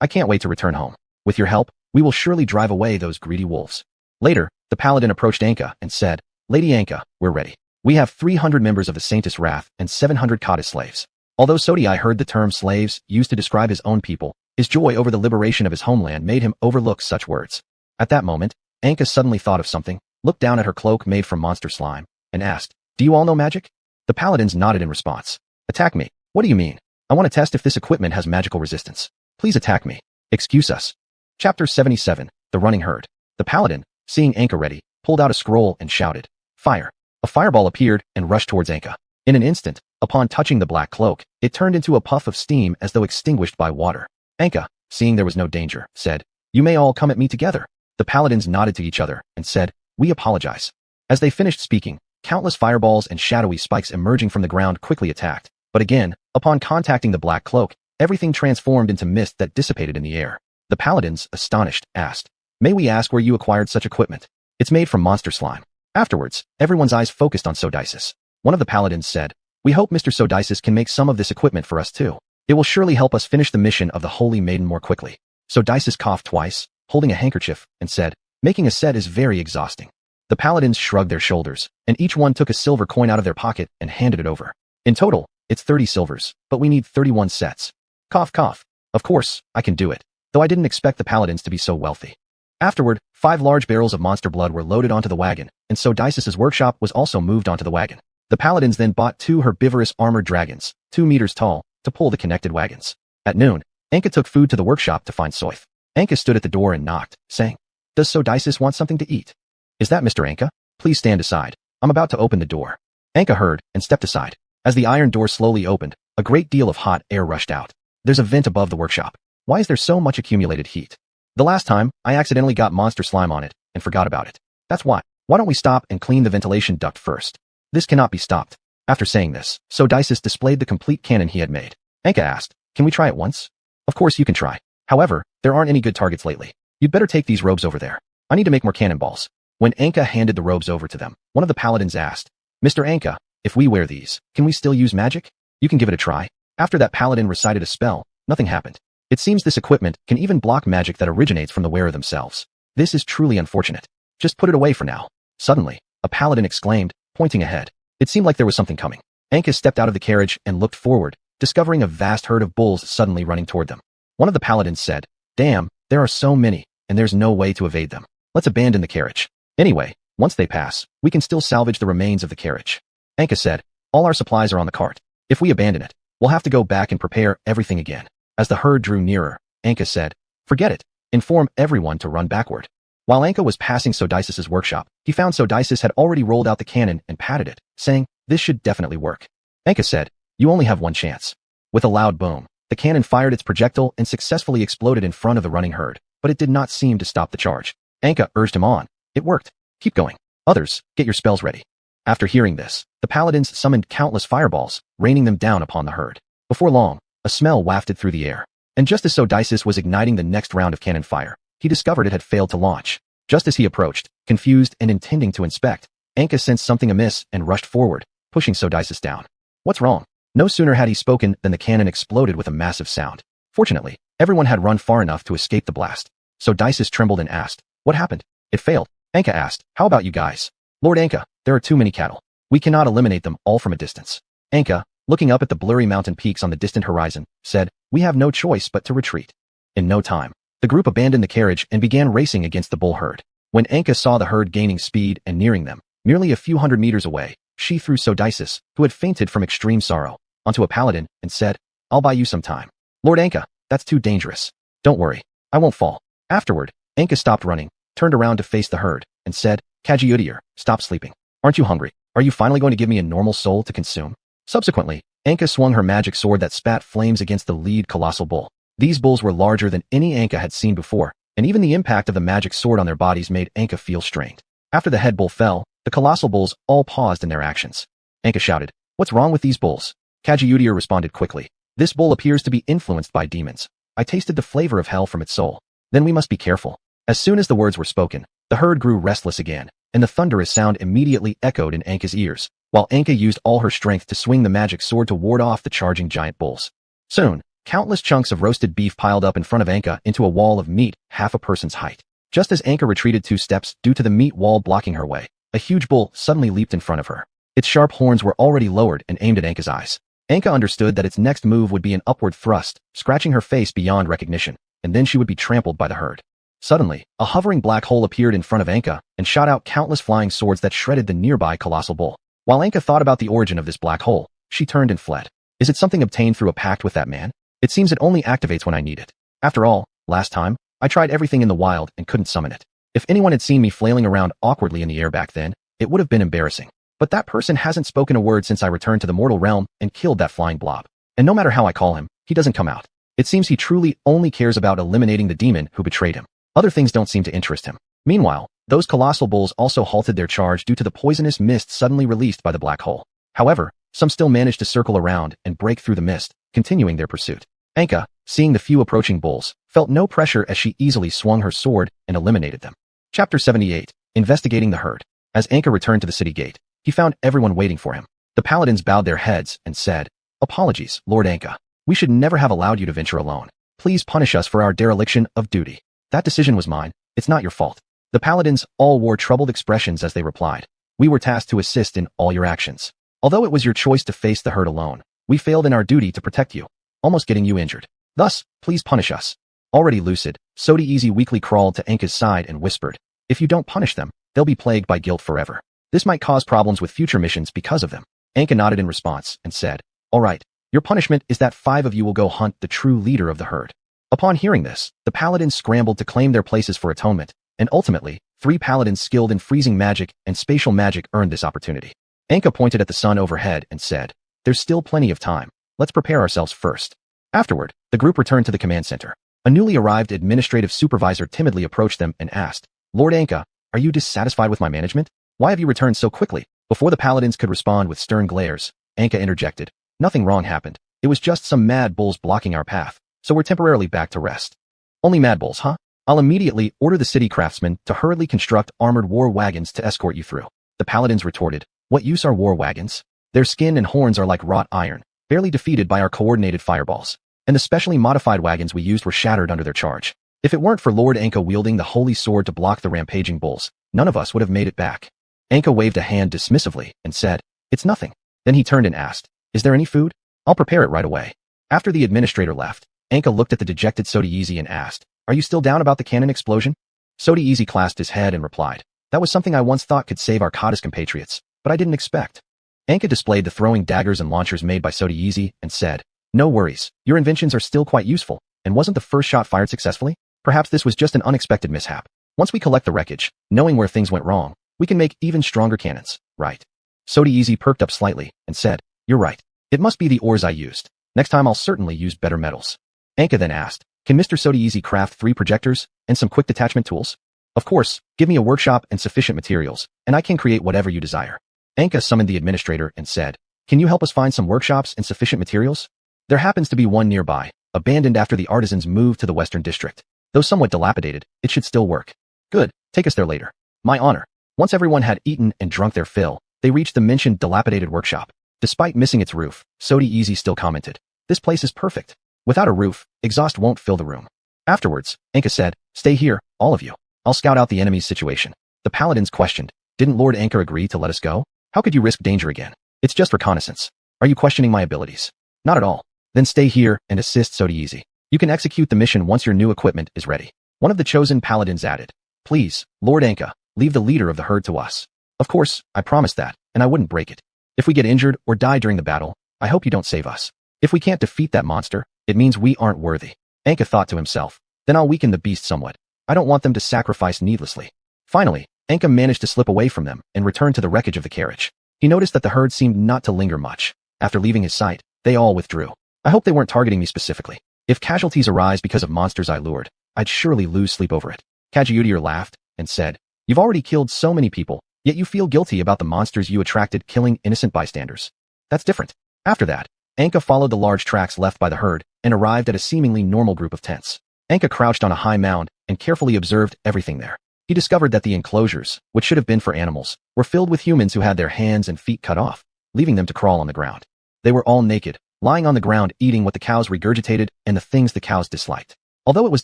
I can't wait to return home. With your help, we will surely drive away those greedy wolves." Later, the paladin approached Anka and said, "Lady Anka, we're ready. We have 300 members of the Saintess Wrath and 700 Cottis slaves." Although Sodiai heard the term slaves used to describe his own people, his joy over the liberation of his homeland made him overlook such words. At that moment, Anka suddenly thought of something, looked down at her cloak made from monster slime, and asked, "Do you all know magic?" The paladins nodded in response. "Attack me. What do you mean? I want to test if this equipment has magical resistance. Please attack me. Excuse us." Chapter 77, The Running Herd. The paladin, seeing Anka ready, pulled out a scroll and shouted, "Fire." A fireball appeared and rushed towards Anka. In an instant, upon touching the black cloak, it turned into a puff of steam as though extinguished by water. Anka, seeing there was no danger, said, "You may all come at me together." The paladins nodded to each other and said, "We apologize." As they finished speaking, countless fireballs and shadowy spikes emerging from the ground quickly attacked. But again, upon contacting the black cloak, everything transformed into mist that dissipated in the air. The paladins, astonished, asked, "May we ask where you acquired such equipment?" "It's made from monster slime." Afterwards, everyone's eyes focused on Sodisis. One of the paladins said, "We hope Mr. Sodisis can make some of this equipment for us too. It will surely help us finish the mission of the Holy Maiden more quickly." Sodisis coughed twice, holding a handkerchief, and said, "Making a set is very exhausting." The paladins shrugged their shoulders, and each one took a silver coin out of their pocket and handed it over. "In total, it's 30 silvers, but we need 31 sets." Cough, cough. "Of course, I can do it, though I didn't expect the paladins to be so wealthy." Afterward, 5 large barrels of monster blood were loaded onto the wagon, and Sodisis's workshop was also moved onto the wagon. The paladins then bought 2 herbivorous armored dragons, 2 meters tall, to pull the connected wagons. At noon, Anka took food to the workshop to find Soith. Anka stood at the door and knocked, saying, "Does Sodisis want something to eat?" "Is that Mr. Anka? Please stand aside. I'm about to open the door." Anka heard and stepped aside. As the iron door slowly opened, a great deal of hot air rushed out. "There's a vent above the workshop. Why is there so much accumulated heat? The last time, I accidentally got monster slime on it and forgot about it. That's why. Why don't we stop and clean the ventilation duct first? This cannot be stopped." After saying this, Sodisis displayed the complete cannon he had made. Anka asked, "Can we try it once?" "Of course you can try. However, there aren't any good targets lately. You'd better take these robes over there. I need to make more cannonballs." When Anka handed the robes over to them, one of the paladins asked, "Mr. Anka, if we wear these, can we still use magic?" "You can give it a try." After that paladin recited a spell, nothing happened. It seems this equipment can even block magic that originates from the wearer themselves. This is truly unfortunate. Just put it away for now. Suddenly, a paladin exclaimed, pointing ahead. It seemed like there was something coming. Anka stepped out of the carriage and looked forward, discovering a vast herd of bulls suddenly running toward them. One of the paladins said, "Damn, there are so many, and there's no way to evade them. Let's abandon the carriage. Anyway, once they pass, we can still salvage the remains of the carriage." Anka said, "All our supplies are on the cart. If we abandon it, we'll have to go back and prepare everything again." As the herd drew nearer, Anka said, "Forget it. Inform everyone to run backward." While Anka was passing Sodisis's workshop, he found Sodisis had already rolled out the cannon and patted it, saying, "This should definitely work." Anka said, "You only have one chance." With a loud boom, the cannon fired its projectile and successfully exploded in front of the running herd, but it did not seem to stop the charge. Anka urged him on. "It worked. Keep going. Others, get your spells ready." After hearing this, the paladins summoned countless fireballs, raining them down upon the herd. Before long, a smell wafted through the air, and just as Sodisis was igniting the next round of cannon fire, he discovered it had failed to launch. Just as he approached, confused and intending to inspect, Anka sensed something amiss and rushed forward, pushing Sodisis down. "What's wrong?" No sooner had he spoken than the cannon exploded with a massive sound. Fortunately, everyone had run far enough to escape the blast. Sodisis trembled and asked, "What happened?" "It failed." Anka asked, "How about you guys?" "Lord Anka, there are too many cattle. We cannot eliminate them all from a distance." Anka, looking up at the blurry mountain peaks on the distant horizon, said, "We have no choice but to retreat." In no time, the group abandoned the carriage and began racing against the bull herd. When Anka saw the herd gaining speed and nearing them, merely a few hundred meters away, she threw Sodisis, who had fainted from extreme sorrow, onto a paladin and said, "I'll buy you some time." "Lord Anka, that's too dangerous." "Don't worry, I won't fall." Afterward, Anka stopped running, turned around to face the herd, and said, "Kajiudir, stop sleeping. Aren't you hungry? Are you finally going to give me a normal soul to consume?" Subsequently, Anka swung her magic sword that spat flames against the lead colossal bull. These bulls were larger than any Anka had seen before, and even the impact of the magic sword on their bodies made Anka feel strained. After the head bull fell, the colossal bulls all paused in their actions. Anka shouted, "What's wrong with these bulls?" Kajiudir responded quickly, "This bull appears to be influenced by demons. I tasted the flavor of hell from its soul. Then we must be careful." As soon as the words were spoken, the herd grew restless again, and the thunderous sound immediately echoed in Anka's ears, while Anka used all her strength to swing the magic sword to ward off the charging giant bulls. Soon, countless chunks of roasted beef piled up in front of Anka into a wall of meat half a person's height. Just as Anka retreated 2 steps due to the meat wall blocking her way, a huge bull suddenly leaped in front of her. Its sharp horns were already lowered and aimed at Anka's eyes. Anka understood that its next move would be an upward thrust, scratching her face beyond recognition, and then she would be trampled by the herd. Suddenly, a hovering black hole appeared in front of Anka and shot out countless flying swords that shredded the nearby colossal bull. While Anka thought about the origin of this black hole, she turned and fled. Is it something obtained through a pact with that man? It seems it only activates when I need it. After all, last time, I tried everything in the wild and couldn't summon it. If anyone had seen me flailing around awkwardly in the air back then, it would have been embarrassing. But that person hasn't spoken a word since I returned to the mortal realm and killed that flying blob. And no matter how I call him, he doesn't come out. It seems he truly only cares about eliminating the demon who betrayed him. Other things don't seem to interest him. Meanwhile, Those colossal bulls also halted their charge due to the poisonous mist suddenly released by the black hole. However, some still managed to circle around and break through the mist, continuing their pursuit. Anka, seeing the few approaching bulls, felt no pressure as she easily swung her sword and eliminated them. Chapter 78. Investigating the herd. As Anka returned to the city gate, he found everyone waiting for him. The paladins bowed their heads and said, "Apologies, Lord Anka. We should never have allowed you to venture alone. Please punish us for our dereliction of duty." "That decision was mine. It's not your fault." The paladins all wore troubled expressions as they replied, "We were tasked to assist in all your actions. Although it was your choice to face the herd alone, we failed in our duty to protect you, almost getting you injured. Thus, please punish us." Already lucid, Sodi Easy weakly crawled to Anka's side and whispered, "If you don't punish them, they'll be plagued by guilt forever. This might cause problems with future missions because of them." Anka nodded in response and said, "All right, your punishment is that 5 of you will go hunt the true leader of the herd." Upon hearing this, the paladins scrambled to claim their places for atonement, and ultimately, 3 paladins skilled in freezing magic and spatial magic earned this opportunity. Anka pointed at the sun overhead and said, "There's still plenty of time. Let's prepare ourselves first." Afterward, the group returned to the command center. A newly arrived administrative supervisor timidly approached them and asked, "Lord Anka, are you dissatisfied with my management? Why have you returned so quickly?" Before the paladins could respond with stern glares, Anka interjected, "Nothing wrong happened. It was just some mad bulls blocking our path, so we're temporarily back to rest." "Only mad bulls, huh? I'll immediately order the city craftsmen to hurriedly construct armored war wagons to escort you through." The paladins retorted, "What use are war wagons? Their skin and horns are like wrought iron, barely defeated by our coordinated fireballs. And the specially modified wagons we used were shattered under their charge. If it weren't for Lord Anka wielding the holy sword to block the rampaging bulls, none of us would have made it back." Anka waved a hand dismissively and said, "It's nothing." Then he turned and asked, "Is there any food? I'll prepare it right away." After the administrator left, Anka looked at the dejected Sodi Easy and asked, "Are you still down about the cannon explosion?" Sodi Easy clasped his head and replied, "That was something I once thought could save our Kadis compatriots, but I didn't expect." Anka displayed the throwing daggers and launchers made by Sodi Easy and said, "No worries, your inventions are still quite useful, and wasn't the first shot fired successfully? Perhaps this was just an unexpected mishap. Once we collect the wreckage, knowing where things went wrong, we can make even stronger cannons, right?" Sodi Easy perked up slightly and said, "You're right. It must be the ores I used. Next time I'll certainly use better metals." Anka then asked, "Can Mr. Sodi Easy craft 3 projectors and some quick detachment tools?" "Of course, give me a workshop and sufficient materials, and I can create whatever you desire." Anka summoned the administrator and said, "Can you help us find some workshops and sufficient materials?" "There happens to be one nearby, abandoned after the artisans moved to the western district. Though somewhat dilapidated, it should still work." "Good, take us there later." "My honor." Once everyone had eaten and drunk their fill, they reached the mentioned dilapidated workshop. Despite missing its roof, Sodi Easy still commented, "This place is perfect. Without a roof, exhaust won't fill the room." Afterwards, Anka said, "Stay here, all of you. I'll scout out the enemy's situation." The paladins questioned, "Didn't Lord Anka agree to let us go? How could you risk danger again? It's just reconnaissance. Are you questioning my abilities?" "Not at all." "Then stay here and assist Sodi Easy. You can execute the mission once your new equipment is ready." One of the chosen paladins added, "Please, Lord Anka, leave the leader of the herd to us." "Of course, I promised that, and I wouldn't break it. If we get injured or die during the battle, I hope you don't save us. If we can't defeat that monster, it means we aren't worthy." Anka thought to himself, "Then I'll weaken the beast somewhat. I don't want them to sacrifice needlessly." Finally, Anka managed to slip away from them and return to the wreckage of the carriage. He noticed that the herd seemed not to linger much. After leaving his sight, they all withdrew. "I hope they weren't targeting me specifically. If casualties arise because of monsters I lured, I'd surely lose sleep over it." Kajiudir laughed and said, "You've already killed so many people, yet you feel guilty about the monsters you attracted killing innocent bystanders. That's different." After that, Anka followed the large tracks left by the herd and arrived at a seemingly normal group of tents. Anka crouched on a high mound and carefully observed everything there. He discovered that the enclosures, which should have been for animals, were filled with humans who had their hands and feet cut off, leaving them to crawl on the ground. They were all naked, lying on the ground eating what the cows regurgitated and the things the cows disliked. Although it was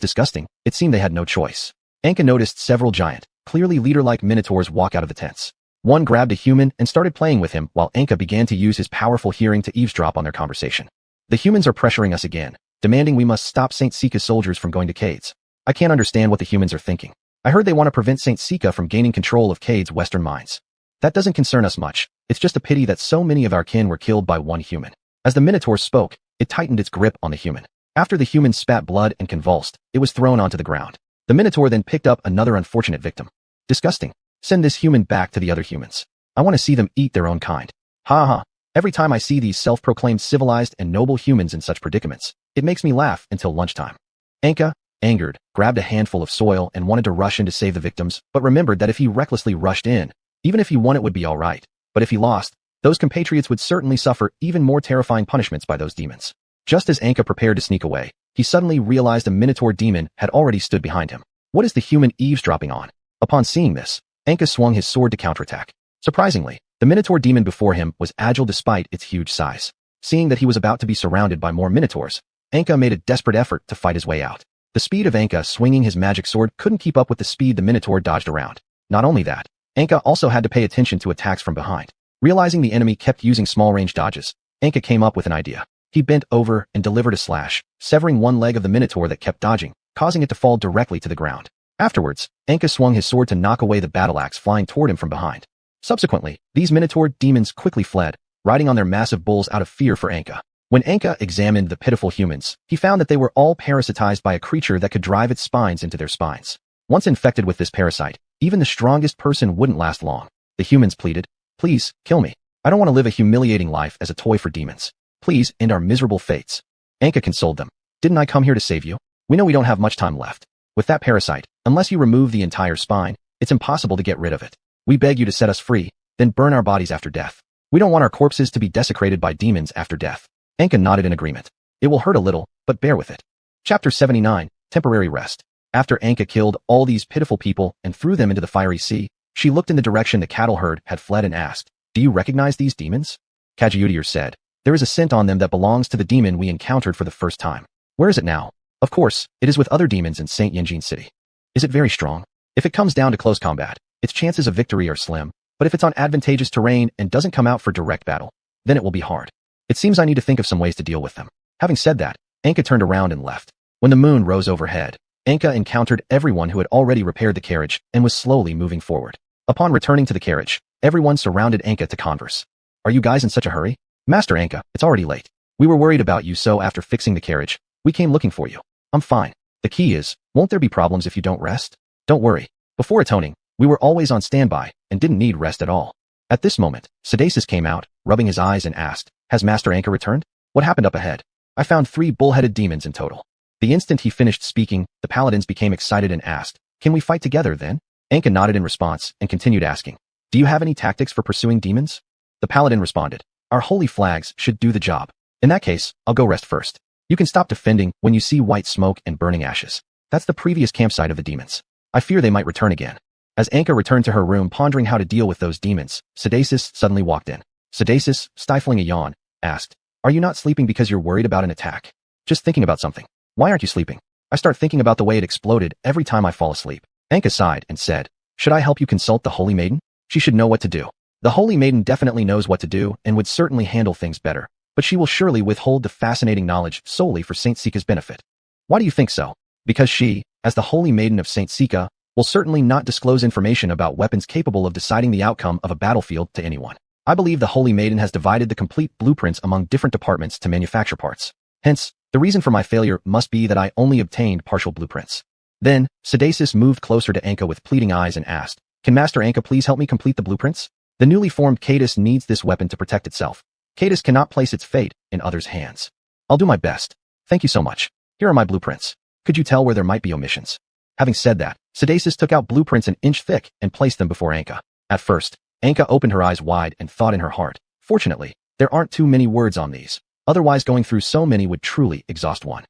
disgusting, it seemed they had no choice. Anka noticed several giant, clearly leader-like minotaurs walk out of the tents. One grabbed a human and started playing with him while Anka began to use his powerful hearing to eavesdrop on their conversation. "The humans are pressuring us again, demanding we must stop St. Sika's soldiers from going to Cade's. I can't understand what the humans are thinking. I heard they want to prevent St. Sika from gaining control of Cade's western mines. That doesn't concern us much. It's just a pity that so many of our kin were killed by one human." As the minotaur spoke, it tightened its grip on the human. After the human spat blood and convulsed, it was thrown onto the ground. The minotaur then picked up another unfortunate victim. "Disgusting. Send this human back to the other humans. I want to see them eat their own kind." Ha ha. Every time I see these self-proclaimed civilized and noble humans in such predicaments, it makes me laugh until lunchtime. Anka, angered, grabbed a handful of soil and wanted to rush in to save the victims, but remembered that if he recklessly rushed in, even if he won it would be alright, but if he lost, those compatriots would certainly suffer even more terrifying punishments by those demons. Just as Anka prepared to sneak away, he suddenly realized a Minotaur demon had already stood behind him. What is the human eavesdropping on? Upon seeing this, Anka swung his sword to counterattack. Surprisingly, the Minotaur demon before him was agile despite its huge size. Seeing that he was about to be surrounded by more Minotaurs, Anka made a desperate effort to fight his way out. The speed of Anka swinging his magic sword couldn't keep up with the speed the Minotaur dodged around. Not only that, Anka also had to pay attention to attacks from behind. Realizing the enemy kept using small-range dodges, Anka came up with an idea. He bent over and delivered a slash, severing one leg of the Minotaur that kept dodging, causing it to fall directly to the ground. Afterwards, Anka swung his sword to knock away the battle axe flying toward him from behind. Subsequently, these Minotaur demons quickly fled, riding on their massive bulls out of fear for Anka. When Anka examined the pitiful humans, he found that they were all parasitized by a creature that could drive its spines into their spines. Once infected with this parasite, even the strongest person wouldn't last long. The humans pleaded, "Please, kill me. I don't want to live a humiliating life as a toy for demons. Please end our miserable fates." Anka consoled them. "Didn't I come here to save you? We know we don't have much time left. With that parasite, unless you remove the entire spine, it's impossible to get rid of it. We beg you to set us free, then burn our bodies after death. We don't want our corpses to be desecrated by demons after death." Anka nodded in agreement. "It will hurt a little, but bear with it." Chapter 79, Temporary Rest. After Anka killed all these pitiful people and threw them into the fiery sea, she looked in the direction the cattle herd had fled and asked, "Do you recognize these demons?" Kajiudir said, "There is a scent on them that belongs to the demon we encountered for the first time." "Where is it now?" "Of course, it is with other demons in St. Yanjin City." "Is it very strong?" "If it comes down to close combat, its chances of victory are slim, but if it's on advantageous terrain and doesn't come out for direct battle, then it will be hard. It seems I need to think of some ways to deal with them." Having said that, Anka turned around and left. When the moon rose overhead, Anka encountered everyone who had already repaired the carriage and was slowly moving forward. Upon returning to the carriage, everyone surrounded Anka to converse. "Are you guys in such a hurry?" "Master Anka, it's already late. We were worried about you, so after fixing the carriage, we came looking for you." "I'm fine. The key is, won't there be problems if you don't rest?" "Don't worry. Before atoning, we were always on standby and didn't need rest at all." At this moment, Siddasis came out, rubbing his eyes and asked, "Has Master Anka returned? What happened up ahead?" "I found 3 bull-headed demons in total." The instant he finished speaking, the paladins became excited and asked, "Can we fight together then?" Anka nodded in response and continued asking, "Do you have any tactics for pursuing demons?" The paladin responded, "Our holy flags should do the job. In that case, I'll go rest first. You can stop defending when you see white smoke and burning ashes. That's the previous campsite of the demons. I fear they might return again." As Anka returned to her room pondering how to deal with those demons, Siddasis suddenly walked in. Siddasis, stifling a yawn, asked, "Are you not sleeping because you're worried about an attack?" "Just thinking about something." "Why aren't you sleeping?" "I start thinking about the way it exploded every time I fall asleep." Anka sighed and said, "Should I help you consult the Holy Maiden? She should know what to do." "The Holy Maiden definitely knows what to do and would certainly handle things better, but she will surely withhold the fascinating knowledge solely for Saint Sika's benefit." "Why do you think so?" "Because she, as the Holy Maiden of Saint Sika, will certainly not disclose information about weapons capable of deciding the outcome of a battlefield to anyone. I believe the Holy Maiden has divided the complete blueprints among different departments to manufacture parts. Hence, the reason for my failure must be that I only obtained partial blueprints." Then, Siddasis moved closer to Anka with pleading eyes and asked, "Can Master Anka please help me complete the blueprints? The newly formed Cadus needs this weapon to protect itself. Cadus cannot place its fate in others' hands." "I'll do my best. Thank you so much. Here are my blueprints. Could you tell where there might be omissions?" Having said that, Siddasis took out blueprints an inch thick and placed them before Anka. At first, Anka opened her eyes wide and thought in her heart, "Fortunately, there aren't too many words on these. Otherwise going through so many would truly exhaust one."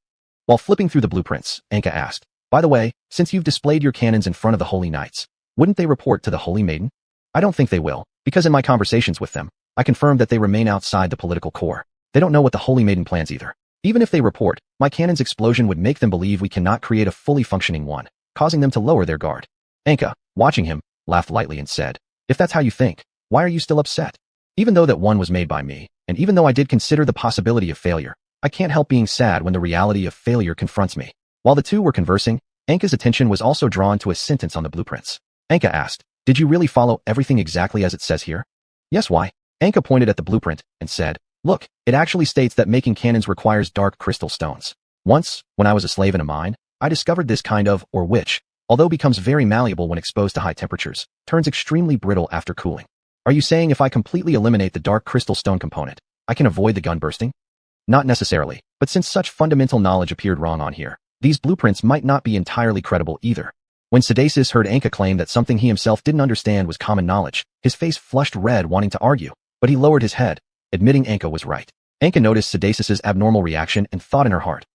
While flipping through the blueprints, Anka asked, "By the way, since you've displayed your cannons in front of the Holy Knights, wouldn't they report to the Holy Maiden?" "I don't think they will, because in my conversations with them, I confirmed that they remain outside the political core. They don't know what the Holy Maiden plans either. Even if they report, my cannon's explosion would make them believe we cannot create a fully functioning one, causing them to lower their guard." Anka, watching him, laughed lightly and said, "If that's how you think, why are you still upset? Even though that one was made by me, and even though I did consider the possibility of failure, I can't help being sad when the reality of failure confronts me." While the two were conversing, Anka's attention was also drawn to a sentence on the blueprints. Anka asked, "Did you really follow everything exactly as it says here?" "Yes, why?" Anka pointed at the blueprint and said, "Look, it actually states that making cannons requires dark crystal stones. Once, when I was a slave in a mine, I discovered this kind of, or which, although becomes very malleable when exposed to high temperatures, turns extremely brittle after cooling. Are you saying if I completely eliminate the dark crystal stone component, I can avoid the gun bursting?" "Not necessarily, but since such fundamental knowledge appeared wrong on here, these blueprints might not be entirely credible either. When Sedasis heard Anka claim that something he himself didn't understand was common knowledge, his face flushed red wanting to argue, but he lowered his head, admitting Anka was right. Anka noticed Sedasis's abnormal reaction and thought in her heart,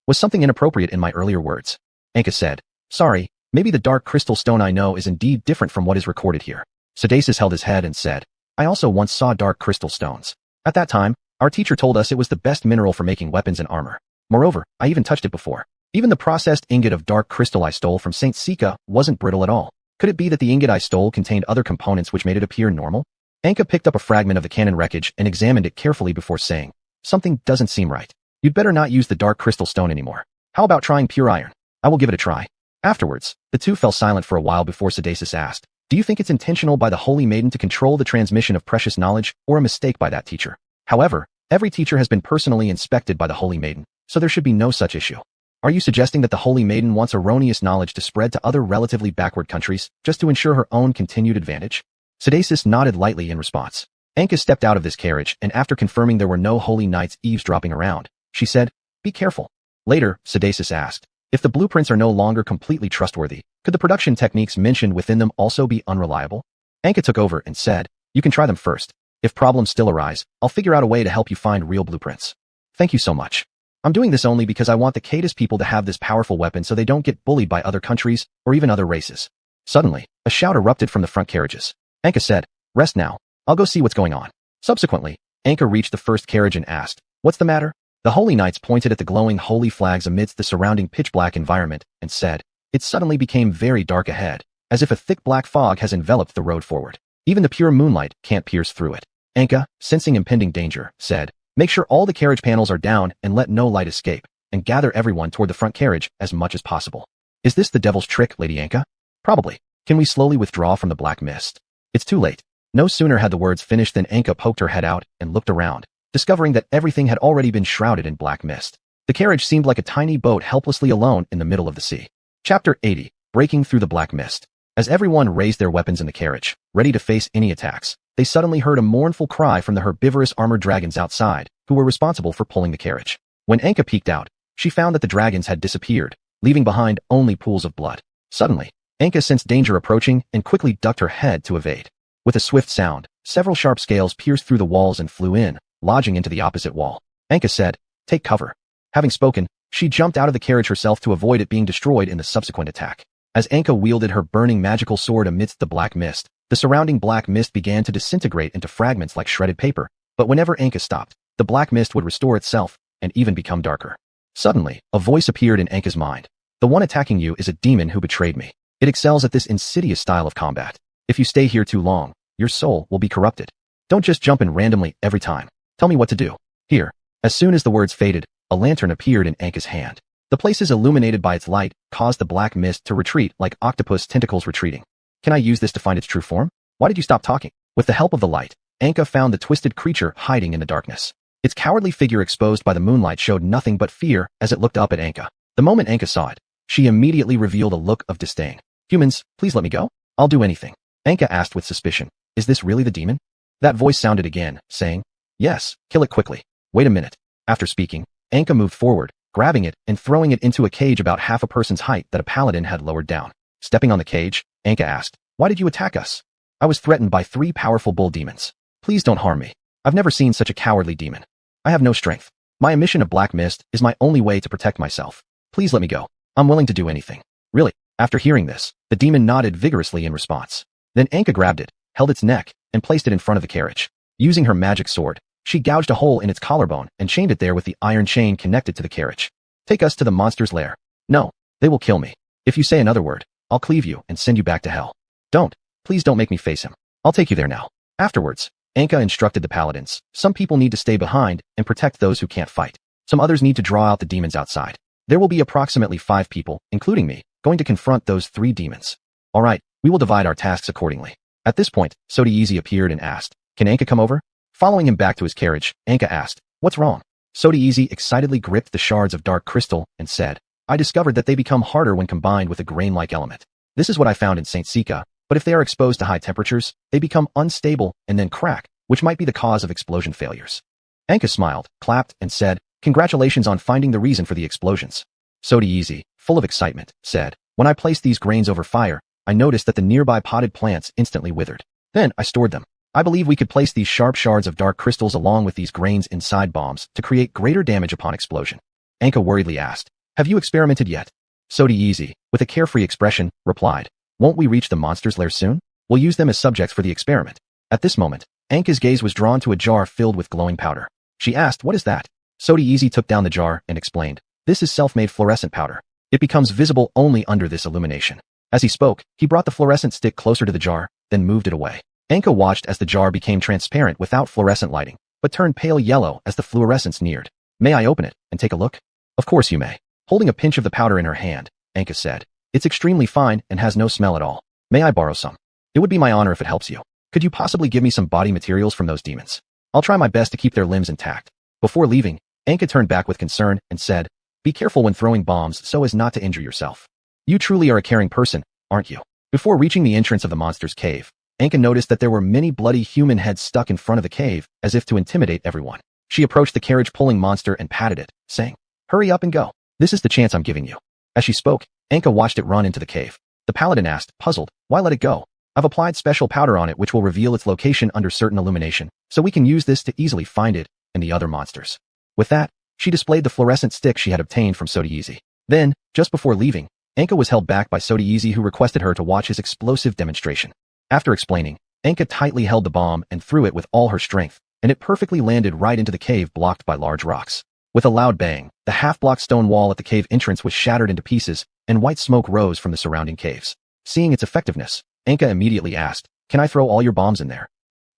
was something inappropriate in my earlier words? Anka said, sorry, maybe the dark crystal stone I know is indeed different from what is recorded here. Sedasis held his head and said, I also once saw dark crystal stones. At that time, our teacher told us it was the best mineral for making weapons and armor. Moreover, I even touched it before. Even the processed ingot of dark crystal I stole from Saint Sika wasn't brittle at all. Could it be that the ingot I stole contained other components which made it appear normal? Anka picked up a fragment of the cannon wreckage and examined it carefully before saying, something doesn't seem right. You'd better not use the dark crystal stone anymore. How about trying pure iron? I will give it a try. Afterwards, the two fell silent for a while before Sedasis asked, do you think it's intentional by the Holy Maiden to control the transmission of precious knowledge, or a mistake by that teacher? However, every teacher has been personally inspected by the Holy Maiden, so there should be no such issue. Are you suggesting that the Holy Maiden wants erroneous knowledge to spread to other relatively backward countries, just to ensure her own continued advantage? Sedasis nodded lightly in response. Anka stepped out of this carriage, and after confirming there were no holy knights eavesdropping around, she said, be careful. Later, Sedasis asked, if the blueprints are no longer completely trustworthy, could the production techniques mentioned within them also be unreliable? Anka took over and said, you can try them first. If problems still arise, I'll figure out a way to help you find real blueprints. Thank you so much. I'm doing this only because I want the Cadis people to have this powerful weapon so they don't get bullied by other countries or even other races. Suddenly, a shout erupted from the front carriages. Anka said, rest now. I'll go see what's going on. Subsequently, Anka reached the first carriage and asked, what's the matter? The Holy Knights pointed at the glowing holy flags amidst the surrounding pitch-black environment and said, it suddenly became very dark ahead, as if a thick black fog has enveloped the road forward. Even the pure moonlight can't pierce through it. Anka, sensing impending danger, said, make sure all the carriage panels are down and let no light escape, and gather everyone toward the front carriage as much as possible. Is this the devil's trick, Lady Anka? Probably. Can we slowly withdraw from the black mist? It's too late. No sooner had the words finished than Anka poked her head out and looked around, discovering that everything had already been shrouded in black mist. The carriage seemed like a tiny boat helplessly alone in the middle of the sea. Chapter 80, Breaking Through the Black Mist. As everyone raised their weapons in the carriage, ready to face any attacks, they suddenly heard a mournful cry from the herbivorous armored dragons outside, who were responsible for pulling the carriage. When Anka peeked out, she found that the dragons had disappeared, leaving behind only pools of blood. Suddenly, Anka sensed danger approaching and quickly ducked her head to evade. With a swift sound, several sharp scales pierced through the walls and flew in, lodging into the opposite wall. Anka said, take cover. Having spoken, she jumped out of the carriage herself to avoid it being destroyed in the subsequent attack. As Anka wielded her burning magical sword amidst the black mist, the surrounding black mist began to disintegrate into fragments like shredded paper, but whenever Anka stopped, the black mist would restore itself and even become darker. Suddenly, a voice appeared in Anka's mind. The one attacking you is a demon who betrayed me. It excels at this insidious style of combat. If you stay here too long, your soul will be corrupted. Don't just jump in randomly every time. Tell me what to do. Here. As soon as the words faded, a lantern appeared in Anka's hand. The places illuminated by its light caused the black mist to retreat like octopus tentacles retreating. Can I use this to find its true form? Why did you stop talking? With the help of the light, Anka found the twisted creature hiding in the darkness. Its cowardly figure exposed by the moonlight showed nothing but fear as it looked up at Anka. The moment Anka saw it, she immediately revealed a look of disdain. Humans, please let me go. I'll do anything. Anka asked with suspicion. Is this really the demon? That voice sounded again, saying, yes, kill it quickly. Wait a minute. After speaking, Anka moved forward, grabbing it and throwing it into a cage about half a person's height that a paladin had lowered down. Stepping on the cage, Anka asked, why did you attack us? I was threatened by 3 powerful bull demons. Please don't harm me. I've never seen such a cowardly demon. I have no strength. My emission of black mist is my only way to protect myself. Please let me go. I'm willing to do anything. Really? After hearing this, the demon nodded vigorously in response. Then Anka grabbed it, held its neck, and placed it in front of the carriage. Using her magic sword, she gouged a hole in its collarbone and chained it there with the iron chain connected to the carriage. Take us to the monster's lair. No, they will kill me. If you say another word, I'll cleave you and send you back to hell. Don't. Please don't make me face him. I'll take you there now. Afterwards, Anka instructed the paladins. Some people need to stay behind and protect those who can't fight. Some others need to draw out the demons outside. There will be approximately 5 people, including me, going to confront those 3 demons. All right, we will divide our tasks accordingly. At this point, Sodieezy appeared and asked, can Anka come over? Following him back to his carriage, Anka asked, what's wrong? Sodieezy excitedly gripped the shards of dark crystal and said, I discovered that they become harder when combined with a grain-like element. This is what I found in Saint Sika, but if they are exposed to high temperatures, they become unstable and then crack, which might be the cause of explosion failures. Anka smiled, clapped, and said, congratulations on finding the reason for the explosions. So easy, full of excitement, said, when I placed these grains over fire, I noticed that the nearby potted plants instantly withered. Then I stored them. I believe we could place these sharp shards of dark crystals along with these grains inside bombs to create greater damage upon explosion. Anka worriedly asked, have you experimented yet? So easy, with a carefree expression, replied, won't we reach the monster's lair soon? We'll use them as subjects for the experiment. At this moment, Anka's gaze was drawn to a jar filled with glowing powder. She asked, what is that? So easy took down the jar and explained, this is self-made fluorescent powder. It becomes visible only under this illumination. As he spoke, he brought the fluorescent stick closer to the jar, then moved it away. Anka watched as the jar became transparent without fluorescent lighting, but turned pale yellow as the fluorescence neared. May I open it and take a look? Of course you may. Holding a pinch of the powder in her hand, Anka said, it's extremely fine and has no smell at all. May I borrow some? It would be my honor if it helps you. Could you possibly give me some body materials from those demons? I'll try my best to keep their limbs intact. Before leaving, Anka turned back with concern and said, be careful when throwing bombs so as not to injure yourself. You truly are a caring person, aren't you? Before reaching the entrance of the monster's cave, Anka noticed that there were many bloody human heads stuck in front of the cave, as if to intimidate everyone. She approached the carriage-pulling monster and patted it, saying, hurry up and go. This is the chance I'm giving you. As she spoke, Anka watched it run into the cave. The paladin asked, puzzled, why let it go? I've applied special powder on it which will reveal its location under certain illumination, so we can use this to easily find it and the other monsters. With that, she displayed the fluorescent stick she had obtained from Sodieezy. Then, just before leaving, Anka was held back by Sodieezy, who requested her to watch his explosive demonstration. After explaining, Anka tightly held the bomb and threw it with all her strength, and it perfectly landed right into the cave blocked by large rocks. With a loud bang, the half-block stone wall at the cave entrance was shattered into pieces, and white smoke rose from the surrounding caves. Seeing its effectiveness, Anka immediately asked, can I throw all your bombs in there?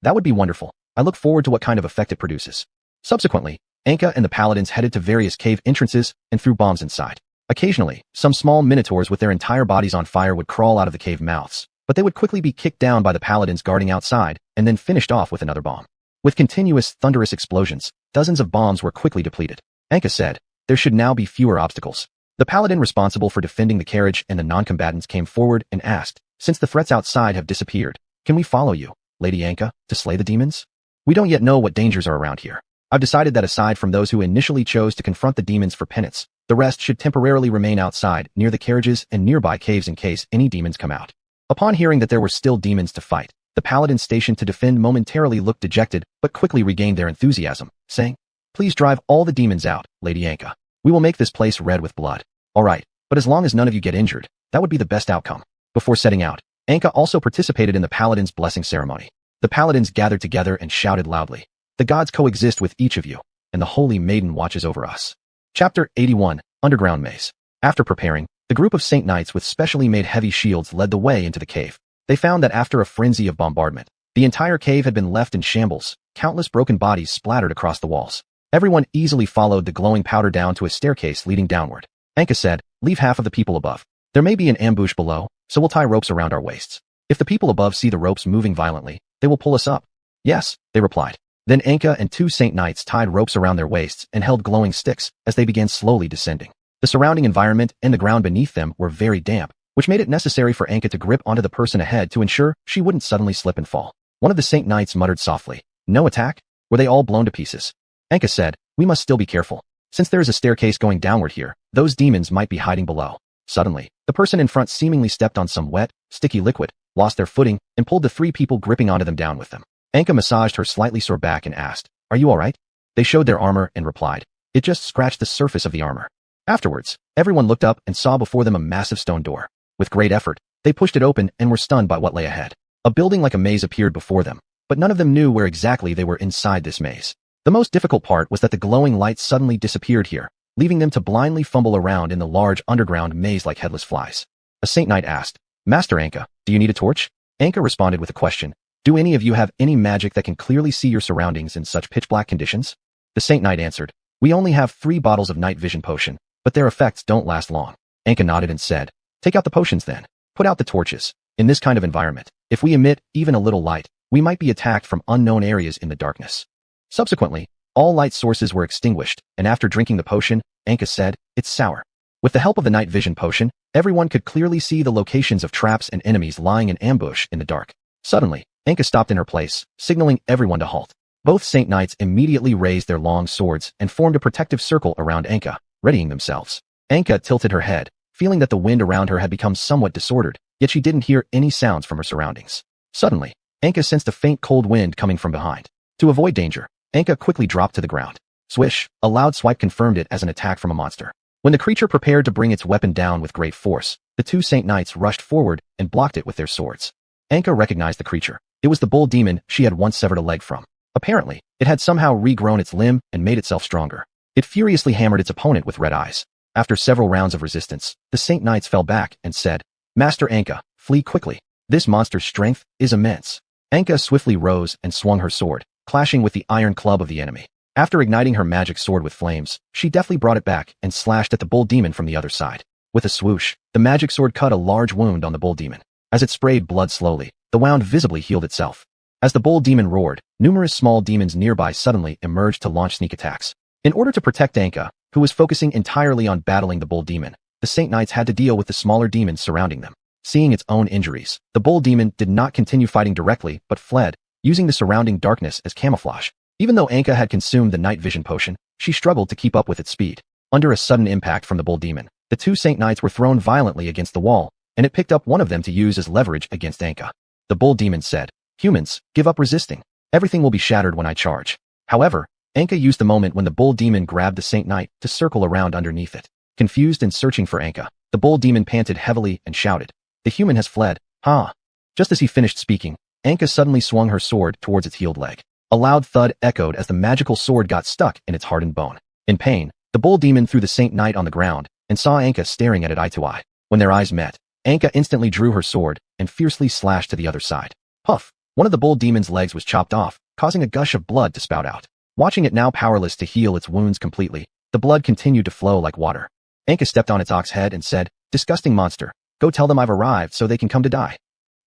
That would be wonderful. I look forward to what kind of effect it produces. Subsequently, Anka and the paladins headed to various cave entrances and threw bombs inside. Occasionally, some small minotaurs with their entire bodies on fire would crawl out of the cave mouths, but they would quickly be kicked down by the paladins guarding outside and then finished off with another bomb. With continuous thunderous explosions, dozens of bombs were quickly depleted. Anka said, there should now be fewer obstacles. The paladin responsible for defending the carriage and the non-combatants came forward and asked, since the threats outside have disappeared, can we follow you, Lady Anka, to slay the demons? We don't yet know what dangers are around here. I've decided that aside from those who initially chose to confront the demons for penance, the rest should temporarily remain outside near the carriages and nearby caves in case any demons come out. Upon hearing that there were still demons to fight, the paladins stationed to defend momentarily looked dejected but quickly regained their enthusiasm, saying, please drive all the demons out, Lady Anka. We will make this place red with blood. All right, but as long as none of you get injured, that would be the best outcome. Before setting out, Anka also participated in the paladins' blessing ceremony. The paladins gathered together and shouted loudly, the gods coexist with each of you, and the holy maiden watches over us. Chapter 81, Underground Maze. After preparing, the group of Saint Knights with specially made heavy shields led the way into the cave. They found that after a frenzy of bombardment, the entire cave had been left in shambles, countless broken bodies splattered across the walls. Everyone easily followed the glowing powder down to a staircase leading downward. Anka said, leave half of the people above. There may be an ambush below, so we'll tie ropes around our waists. If the people above see the ropes moving violently, they will pull us up. Yes, they replied. Then Anka and two Saint Knights tied ropes around their waists and held glowing sticks as they began slowly descending. The surrounding environment and the ground beneath them were very damp, which made it necessary for Anka to grip onto the person ahead to ensure she wouldn't suddenly slip and fall. One of the Saint Knights muttered softly, no attack? Were they all blown to pieces? Anka said, we must still be careful. Since there is a staircase going downward here, those demons might be hiding below. Suddenly, the person in front seemingly stepped on some wet, sticky liquid, lost their footing, and pulled the three people gripping onto them down with them. Anka massaged her slightly sore back and asked, are you all right? They showed their armor and replied, it just scratched the surface of the armor. Afterwards, everyone looked up and saw before them a massive stone door. With great effort, they pushed it open and were stunned by what lay ahead. A building like a maze appeared before them, but none of them knew where exactly they were inside this maze. The most difficult part was that the glowing lights suddenly disappeared here, leaving them to blindly fumble around in the large underground maze like headless flies. A Saint Knight asked, Master Anka, do you need a torch? Anka responded with a question. Do any of you have any magic that can clearly see your surroundings in such pitch-black conditions? The Saint Knight answered, we only have 3 bottles of night vision potion, but their effects don't last long. Anka nodded and said, take out the potions then. Put out the torches. In this kind of environment, if we emit even a little light, we might be attacked from unknown areas in the darkness. Subsequently, all light sources were extinguished, and after drinking the potion, Anka said, it's sour. With the help of the night vision potion, everyone could clearly see the locations of traps and enemies lying in ambush in the dark. Suddenly, Anka stopped in her place, signaling everyone to halt. Both Saint Knights immediately raised their long swords and formed a protective circle around Anka, readying themselves. Anka tilted her head, feeling that the wind around her had become somewhat disordered, yet she didn't hear any sounds from her surroundings. Suddenly, Anka sensed a faint cold wind coming from behind. To avoid danger, Anka quickly dropped to the ground. Swish, a loud swipe confirmed it as an attack from a monster. When the creature prepared to bring its weapon down with great force, the two Saint Knights rushed forward and blocked it with their swords. Anka recognized the creature. It was the bull demon she had once severed a leg from. Apparently, it had somehow regrown its limb and made itself stronger. It furiously hammered its opponent with red eyes. After several rounds of resistance, the Saint Knights fell back and said, "Master Anka, flee quickly. This monster's strength is immense." Anka swiftly rose and swung her sword, clashing with the iron club of the enemy. After igniting her magic sword with flames, she deftly brought it back and slashed at the bull demon from the other side. With a swoosh, the magic sword cut a large wound on the bull demon. As it sprayed blood slowly, the wound visibly healed itself. As the bull demon roared, numerous small demons nearby suddenly emerged to launch sneak attacks. In order to protect Anka, who was focusing entirely on battling the bull demon, the Saint Knights had to deal with the smaller demons surrounding them. Seeing its own injuries, the bull demon did not continue fighting directly but fled, using the surrounding darkness as camouflage. Even though Anka had consumed the night vision potion, she struggled to keep up with its speed. Under a sudden impact from the bull demon, the two Saint Knights were thrown violently against the wall, and it picked up one of them to use as leverage against Anka. The bull demon said, "Humans, give up resisting. Everything will be shattered when I charge." However, Anka used the moment when the bull demon grabbed the Saint Knight to circle around underneath it. Confused and searching for Anka, the bull demon panted heavily and shouted, "The human has fled, ha!" Just as he finished speaking, Anka suddenly swung her sword towards its healed leg. A loud thud echoed as the magical sword got stuck in its hardened bone. In pain, the bull demon threw the Saint Knight on the ground and saw Anka staring at it eye to eye. When their eyes met, Anka instantly drew her sword and fiercely slashed to the other side. Puff! One of the bull demon's legs was chopped off, causing a gush of blood to spout out. Watching it now powerless to heal its wounds completely, the blood continued to flow like water. Anka stepped on its ox head and said, "Disgusting monster, go tell them I've arrived so they can come to die."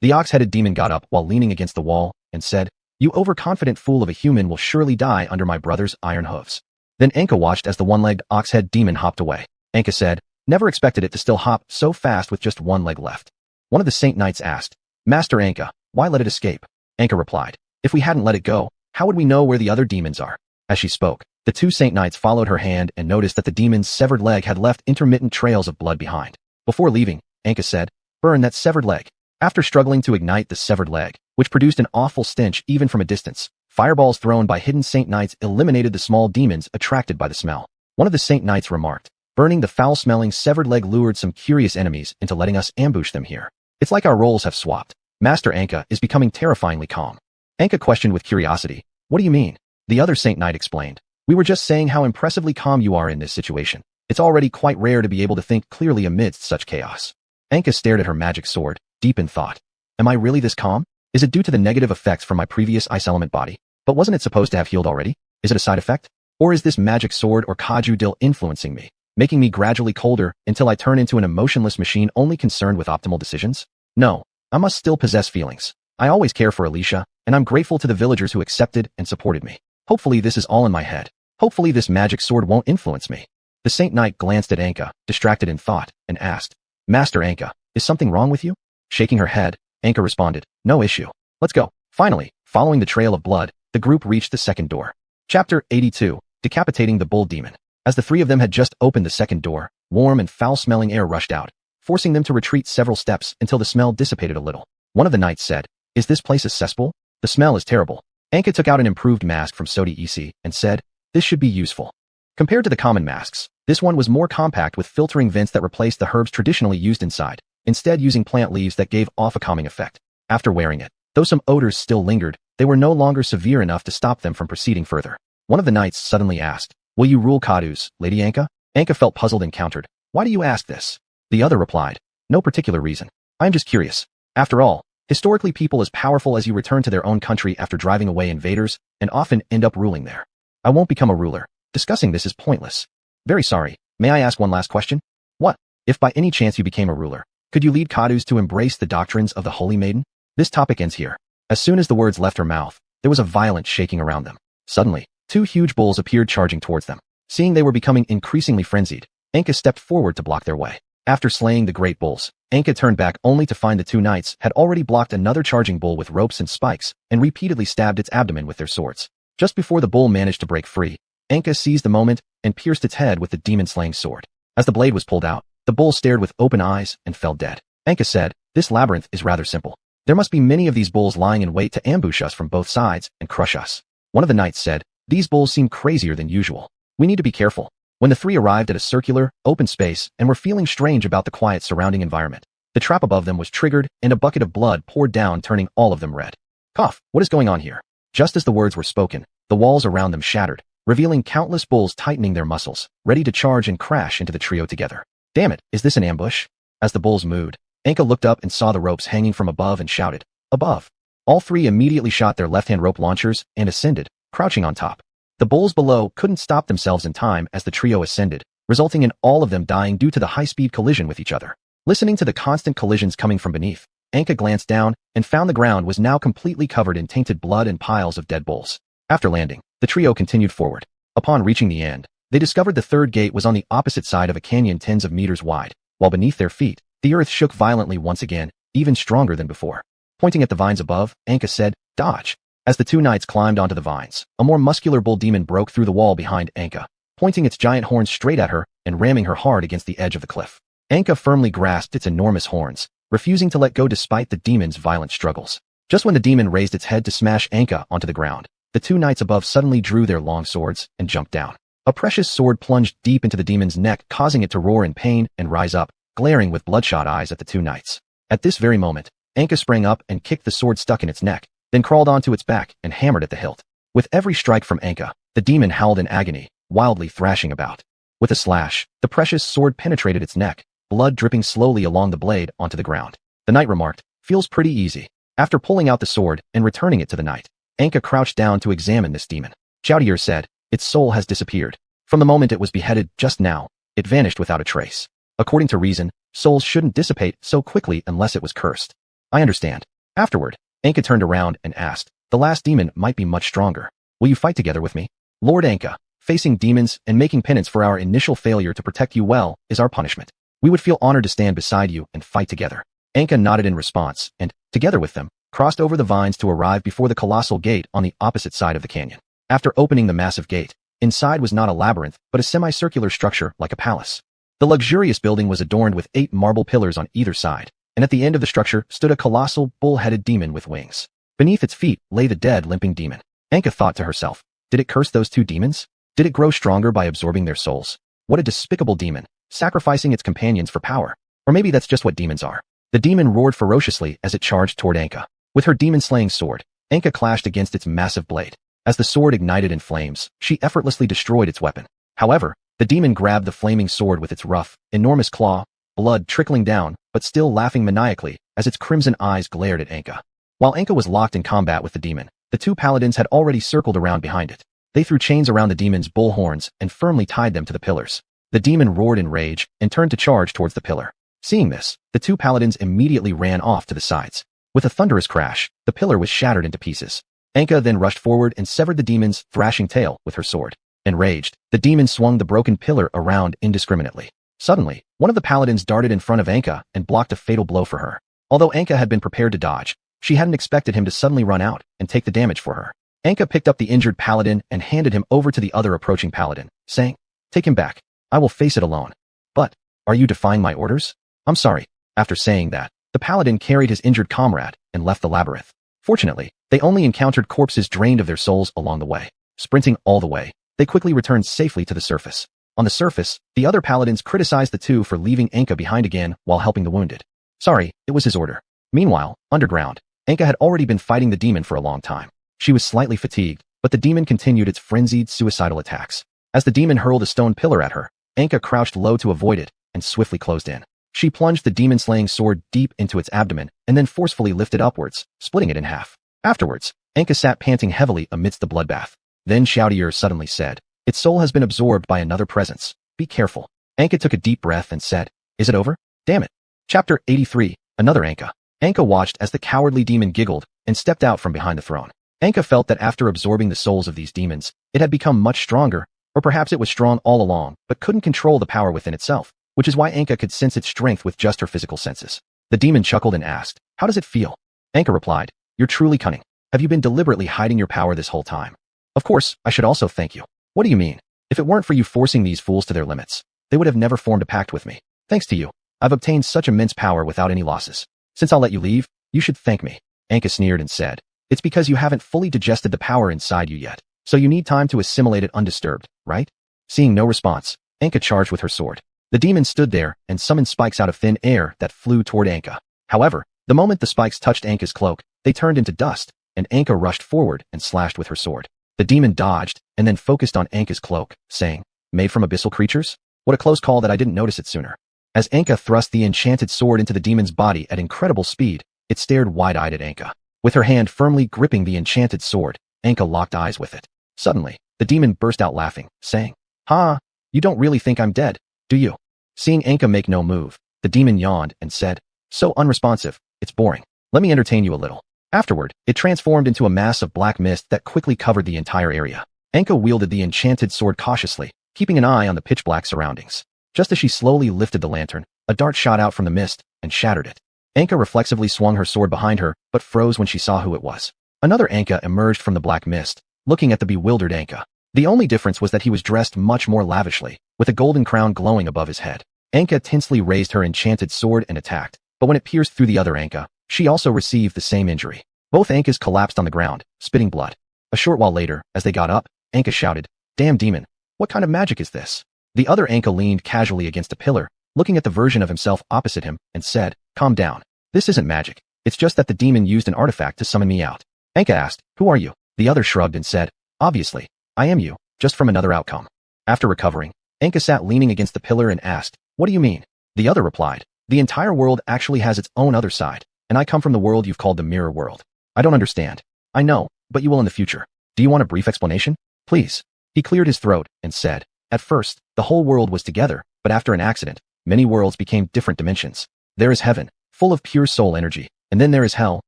The ox-headed demon got up while leaning against the wall and said, "You overconfident fool of a human will surely die under my brother's iron hooves." Then Anka watched as the one-legged ox-head demon hopped away. Anka said, "Never expected it to still hop so fast with just one leg left." One of the Saint Knights asked, "Master Anka, why let it escape?" Anka replied, "If we hadn't let it go, how would we know where the other demons are?" As she spoke, the two Saint Knights followed her hand and noticed that the demon's severed leg had left intermittent trails of blood behind. Before leaving, Anka said, "Burn that severed leg." After struggling to ignite the severed leg, which produced an awful stench even from a distance, fireballs thrown by hidden Saint Knights eliminated the small demons attracted by the smell. One of the Saint Knights remarked, "Burning the foul-smelling severed leg lured some curious enemies into letting us ambush them here. It's like our roles have swapped." Master Anka is becoming terrifyingly calm. Anka questioned with curiosity, "What do you mean?" The other Saint Knight explained, "We were just saying how impressively calm you are in this situation. It's already quite rare to be able to think clearly amidst such chaos." Anka stared at her magic sword, deep in thought. Am I really this calm? Is it due to the negative effects from my previous ice element body? But wasn't it supposed to have healed already? Is it a side effect? Or is this magic sword or kaju dill influencing me, making me gradually colder until I turn into an emotionless machine only concerned with optimal decisions? No, I must still possess feelings. I always care for Alicia, and I'm grateful to the villagers who accepted and supported me. Hopefully this is all in my head. Hopefully this magic sword won't influence me. The Saint Knight glanced at Anka, distracted in thought, and asked, "Master Anka, is something wrong with you?" Shaking her head, Anka responded, "No issue. Let's go." Finally, following the trail of blood, the group reached the second door. Chapter 82, Decapitating the Bull Demon. As the three of them had just opened the second door, warm and foul-smelling air rushed out, forcing them to retreat several steps until the smell dissipated a little. One of the knights said, "Is this place a cesspool? The smell is terrible." Anka took out an improved mask from Sodi EC and said, "This should be useful." Compared to the common masks, this one was more compact with filtering vents that replaced the herbs traditionally used inside, instead using plant leaves that gave off a calming effect. After wearing it, though some odors still lingered, they were no longer severe enough to stop them from proceeding further. One of the knights suddenly asked, "Will you rule Kadus, Lady Anka?" Anka felt puzzled and countered, "Why do you ask this?" The other replied, "No particular reason. I am just curious. After all, historically people as powerful as you return to their own country after driving away invaders and often end up ruling there. I won't become a ruler. Discussing this is pointless. Very sorry. May I ask one last question? What, if by any chance you became a ruler, could you lead Kadus to embrace the doctrines of the Holy Maiden?" This topic ends here. As soon as the words left her mouth, there was a violent shaking around them. Suddenly, two huge bulls appeared charging towards them. Seeing they were becoming increasingly frenzied, Anka stepped forward to block their way. After slaying the great bulls, Anka turned back only to find the two knights had already blocked another charging bull with ropes and spikes and repeatedly stabbed its abdomen with their swords. Just before the bull managed to break free, Anka seized the moment and pierced its head with the demon-slaying sword. As the blade was pulled out, the bull stared with open eyes and fell dead. Anka said, "This labyrinth is rather simple. There must be many of these bulls lying in wait to ambush us from both sides and crush us." One of the knights said, "These bulls seem crazier than usual. We need to be careful." When the three arrived at a circular, open space and were feeling strange about the quiet surrounding environment, the trap above them was triggered and a bucket of blood poured down, turning all of them red. "Cough, what is going on here?" Just as the words were spoken, the walls around them shattered, revealing countless bulls tightening their muscles, ready to charge and crash into the trio together. "Damn it, is this an ambush?" As the bulls moved, Anka looked up and saw the ropes hanging from above and shouted, "Above!" All three immediately shot their left-hand rope launchers and ascended, crouching on top. The bulls below couldn't stop themselves in time as the trio ascended, resulting in all of them dying due to the high-speed collision with each other. Listening to the constant collisions coming from beneath, Anka glanced down and found the ground was now completely covered in tainted blood and piles of dead bulls. After landing, the trio continued forward. Upon reaching the end, they discovered the third gate was on the opposite side of a canyon tens of meters wide, while beneath their feet, the earth shook violently once again, even stronger than before. Pointing at the vines above, Anka said, "Dodge." As the two knights climbed onto the vines, a more muscular bull demon broke through the wall behind Anka, pointing its giant horns straight at her and ramming her hard against the edge of the cliff. Anka firmly grasped its enormous horns, refusing to let go despite the demon's violent struggles. Just when the demon raised its head to smash Anka onto the ground, the two knights above suddenly drew their long swords and jumped down. A precious sword plunged deep into the demon's neck, causing it to roar in pain and rise up, glaring with bloodshot eyes at the two knights. At this very moment, Anka sprang up and kicked the sword stuck in its neck, then crawled onto its back and hammered at the hilt. With every strike from Anka, the demon howled in agony, wildly thrashing about. With a slash, the precious sword penetrated its neck, blood dripping slowly along the blade onto the ground. The knight remarked, "Feels pretty easy." After pulling out the sword and returning it to the knight, Anka crouched down to examine this demon. Xiuxian said, "Its soul has disappeared. From the moment it was beheaded just now, it vanished without a trace. According to reason, souls shouldn't dissipate so quickly unless it was cursed." "I understand." Afterward, Anka turned around and asked, "The last demon might be much stronger. Will you fight together with me?" "Lord Anka, facing demons and making penance for our initial failure to protect you well is our punishment. We would feel honored to stand beside you and fight together." Anka nodded in response and, together with them, crossed over the vines to arrive before the colossal gate on the opposite side of the canyon. After opening the massive gate, inside was not a labyrinth but a semicircular structure like a palace. The luxurious building was adorned with 8 marble pillars on either side, and at the end of the structure stood a colossal, bull-headed demon with wings. Beneath its feet lay the dead, limping demon. Anka thought to herself, did it curse those two demons? Did it grow stronger by absorbing their souls? What a despicable demon, sacrificing its companions for power. Or maybe that's just what demons are. The demon roared ferociously as it charged toward Anka. With her demon-slaying sword, Anka clashed against its massive blade. As the sword ignited in flames, she effortlessly destroyed its weapon. However, the demon grabbed the flaming sword with its rough, enormous claw, blood trickling down, but still laughing maniacally as its crimson eyes glared at Anka. While Anka was locked in combat with the demon, the two paladins had already circled around behind it. They threw chains around the demon's bull horns and firmly tied them to the pillars. The demon roared in rage and turned to charge towards the pillar. Seeing this, the two paladins immediately ran off to the sides. With a thunderous crash, the pillar was shattered into pieces. Anka then rushed forward and severed the demon's thrashing tail with her sword. Enraged, the demon swung the broken pillar around indiscriminately. Suddenly, one of the paladins darted in front of Anka and blocked a fatal blow for her. Although Anka had been prepared to dodge, she hadn't expected him to suddenly run out and take the damage for her. Anka picked up the injured paladin and handed him over to the other approaching paladin, saying, "Take him back. I will face it alone." "But, are you defying my orders?" "I'm sorry." After saying that, the paladin carried his injured comrade and left the labyrinth. Fortunately, they only encountered corpses drained of their souls along the way. Sprinting all the way, they quickly returned safely to the surface. On the surface, the other paladins criticized the two for leaving Anka behind again while helping the wounded. Sorry, it was his order. Meanwhile, underground, Anka had already been fighting the demon for a long time. She was slightly fatigued, but the demon continued its frenzied, suicidal attacks. As the demon hurled a stone pillar at her, Anka crouched low to avoid it and swiftly closed in. She plunged the demon-slaying sword deep into its abdomen and then forcefully lifted upwards, splitting it in half. Afterwards, Anka sat panting heavily amidst the bloodbath. Then Xiuxian suddenly said, "Its soul has been absorbed by another presence. Be careful." Anka took a deep breath and said, "Is it over? Damn it." Chapter 83, Another Anka. Anka watched as the cowardly demon giggled and stepped out from behind the throne. Anka felt that after absorbing the souls of these demons, it had become much stronger, or perhaps it was strong all along, but couldn't control the power within itself, which is why Anka could sense its strength with just her physical senses. The demon chuckled and asked, "How does it feel?" Anka replied, "You're truly cunning. Have you been deliberately hiding your power this whole time?" "Of course, I should also thank you." "What do you mean? If it weren't for you forcing these fools to their limits, they would have never formed a pact with me. Thanks to you, I've obtained such immense power without any losses. Since I'll let you leave, you should thank me. Anka sneered and said, it's because you haven't fully digested the power inside you yet, so you need time to assimilate it undisturbed, right? Seeing no response, Anka charged with her sword. The demon stood there and summoned spikes out of thin air that flew toward Anka. However, the moment the spikes touched Anka's cloak, they turned into dust, and Anka rushed forward and slashed with her sword. The demon dodged and then focused on Anka's cloak, saying, made from abyssal creatures? What a close call that I didn't notice it sooner. As Anka thrust the enchanted sword into the demon's body at incredible speed, it stared wide-eyed at Anka. With her hand firmly gripping the enchanted sword, Anka locked eyes with it. Suddenly, the demon burst out laughing, saying, ha, you don't really think I'm dead, do you? Seeing Anka make no move, the demon yawned and said, so unresponsive, it's boring. Let me entertain you a little. Afterward, it transformed into a mass of black mist that quickly covered the entire area. Anka wielded the enchanted sword cautiously, keeping an eye on the pitch-black surroundings. Just as she slowly lifted the lantern, a dart shot out from the mist and shattered it. Anka reflexively swung her sword behind her, but froze when she saw who it was. Another Anka emerged from the black mist, looking at the bewildered Anka. The only difference was that he was dressed much more lavishly, with a golden crown glowing above his head. Anka tensely raised her enchanted sword and attacked, but when it pierced through the other Anka, she also received the same injury. Both Ankas collapsed on the ground, spitting blood. A short while later, as they got up, Anka shouted, damn demon, what kind of magic is this? The other Anka leaned casually against a pillar, looking at the version of himself opposite him, and said, calm down. This isn't magic. It's just that the demon used an artifact to summon me out. Anka asked, who are you? The other shrugged and said, obviously, I am you, just from another outcome. After recovering, Anka sat leaning against the pillar and asked, what do you mean? The other replied, the entire world actually has its own other side, and I come from the world you've called the mirror world. I don't understand. I know, but you will in the future. Do you want a brief explanation? Please. He cleared his throat and said, at first, the whole world was together, but after an accident, many worlds became different dimensions. There is heaven, full of pure soul energy, and then there is hell,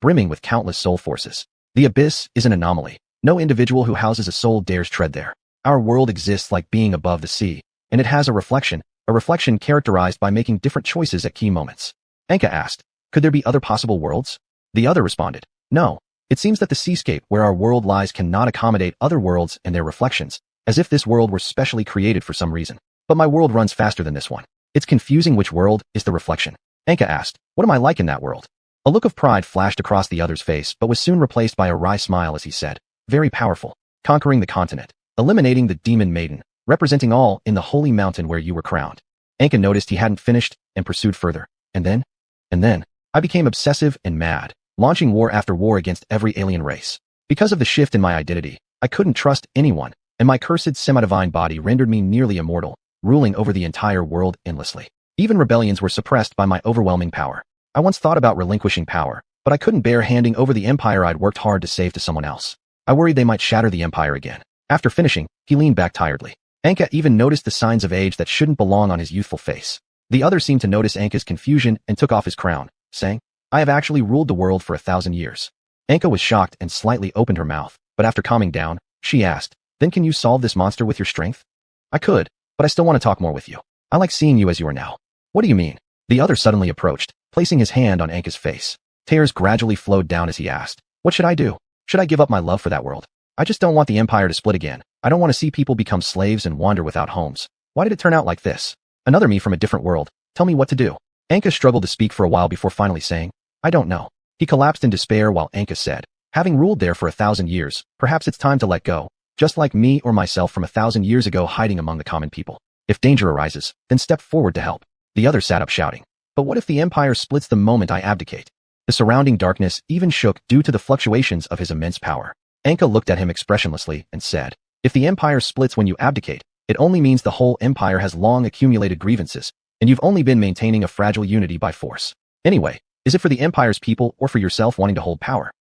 brimming with countless soul forces. The abyss is an anomaly. No individual who houses a soul dares tread there. Our world exists like being above the sea, and it has a reflection characterized by making different choices at key moments. Anka asked, could there be other possible worlds? The other responded, no. It seems that the seascape where our world lies cannot accommodate other worlds and their reflections, as if this world were specially created for some reason. But my world runs faster than this one. It's confusing which world is the reflection. Anka asked, what am I like in that world? A look of pride flashed across the other's face but was soon replaced by a wry smile as he said, very powerful, conquering the continent, eliminating the demon maiden, representing all in the holy mountain where you were crowned. Anka noticed he hadn't finished and pursued further. And then, I became obsessive and mad, launching war after war against every alien race. Because of the shift in my identity, I couldn't trust anyone, and my cursed semi-divine body rendered me nearly immortal, ruling over the entire world endlessly. Even rebellions were suppressed by my overwhelming power. I once thought about relinquishing power, but I couldn't bear handing over the empire I'd worked hard to save to someone else. I worried they might shatter the empire again. After finishing, he leaned back tiredly. Anka even noticed the signs of age that shouldn't belong on his youthful face. The other seemed to notice Anka's confusion and took off his crown, saying, I have actually ruled the world for 1,000 years. Anka was shocked and slightly opened her mouth, but after calming down, she asked, then can you solve this monster with your strength? I could, but I still want to talk more with you. I like seeing you as you are now. What do you mean? The other suddenly approached, placing his hand on Anka's face. Tears gradually flowed down as he asked, what should I do? Should I give up my love for that world? I just don't want the empire to split again. I don't want to see people become slaves and wander without homes. Why did it turn out like this? Another me from a different world. Tell me what to do. Anka struggled to speak for a while before finally saying, I don't know. He collapsed in despair while Anka said, having ruled there for 1,000 years, perhaps it's time to let go, just like me or myself from 1,000 years ago hiding among the common people. If danger arises, then step forward to help. The other sat up shouting, but what if the empire splits the moment I abdicate? The surrounding darkness even shook due to the fluctuations of his immense power. Anka looked at him expressionlessly and said, if the empire splits when you abdicate, it only means the whole empire has long accumulated grievances, and you've only been maintaining a fragile unity by force. Anyway, is it for the empire's people or for yourself wanting to hold power?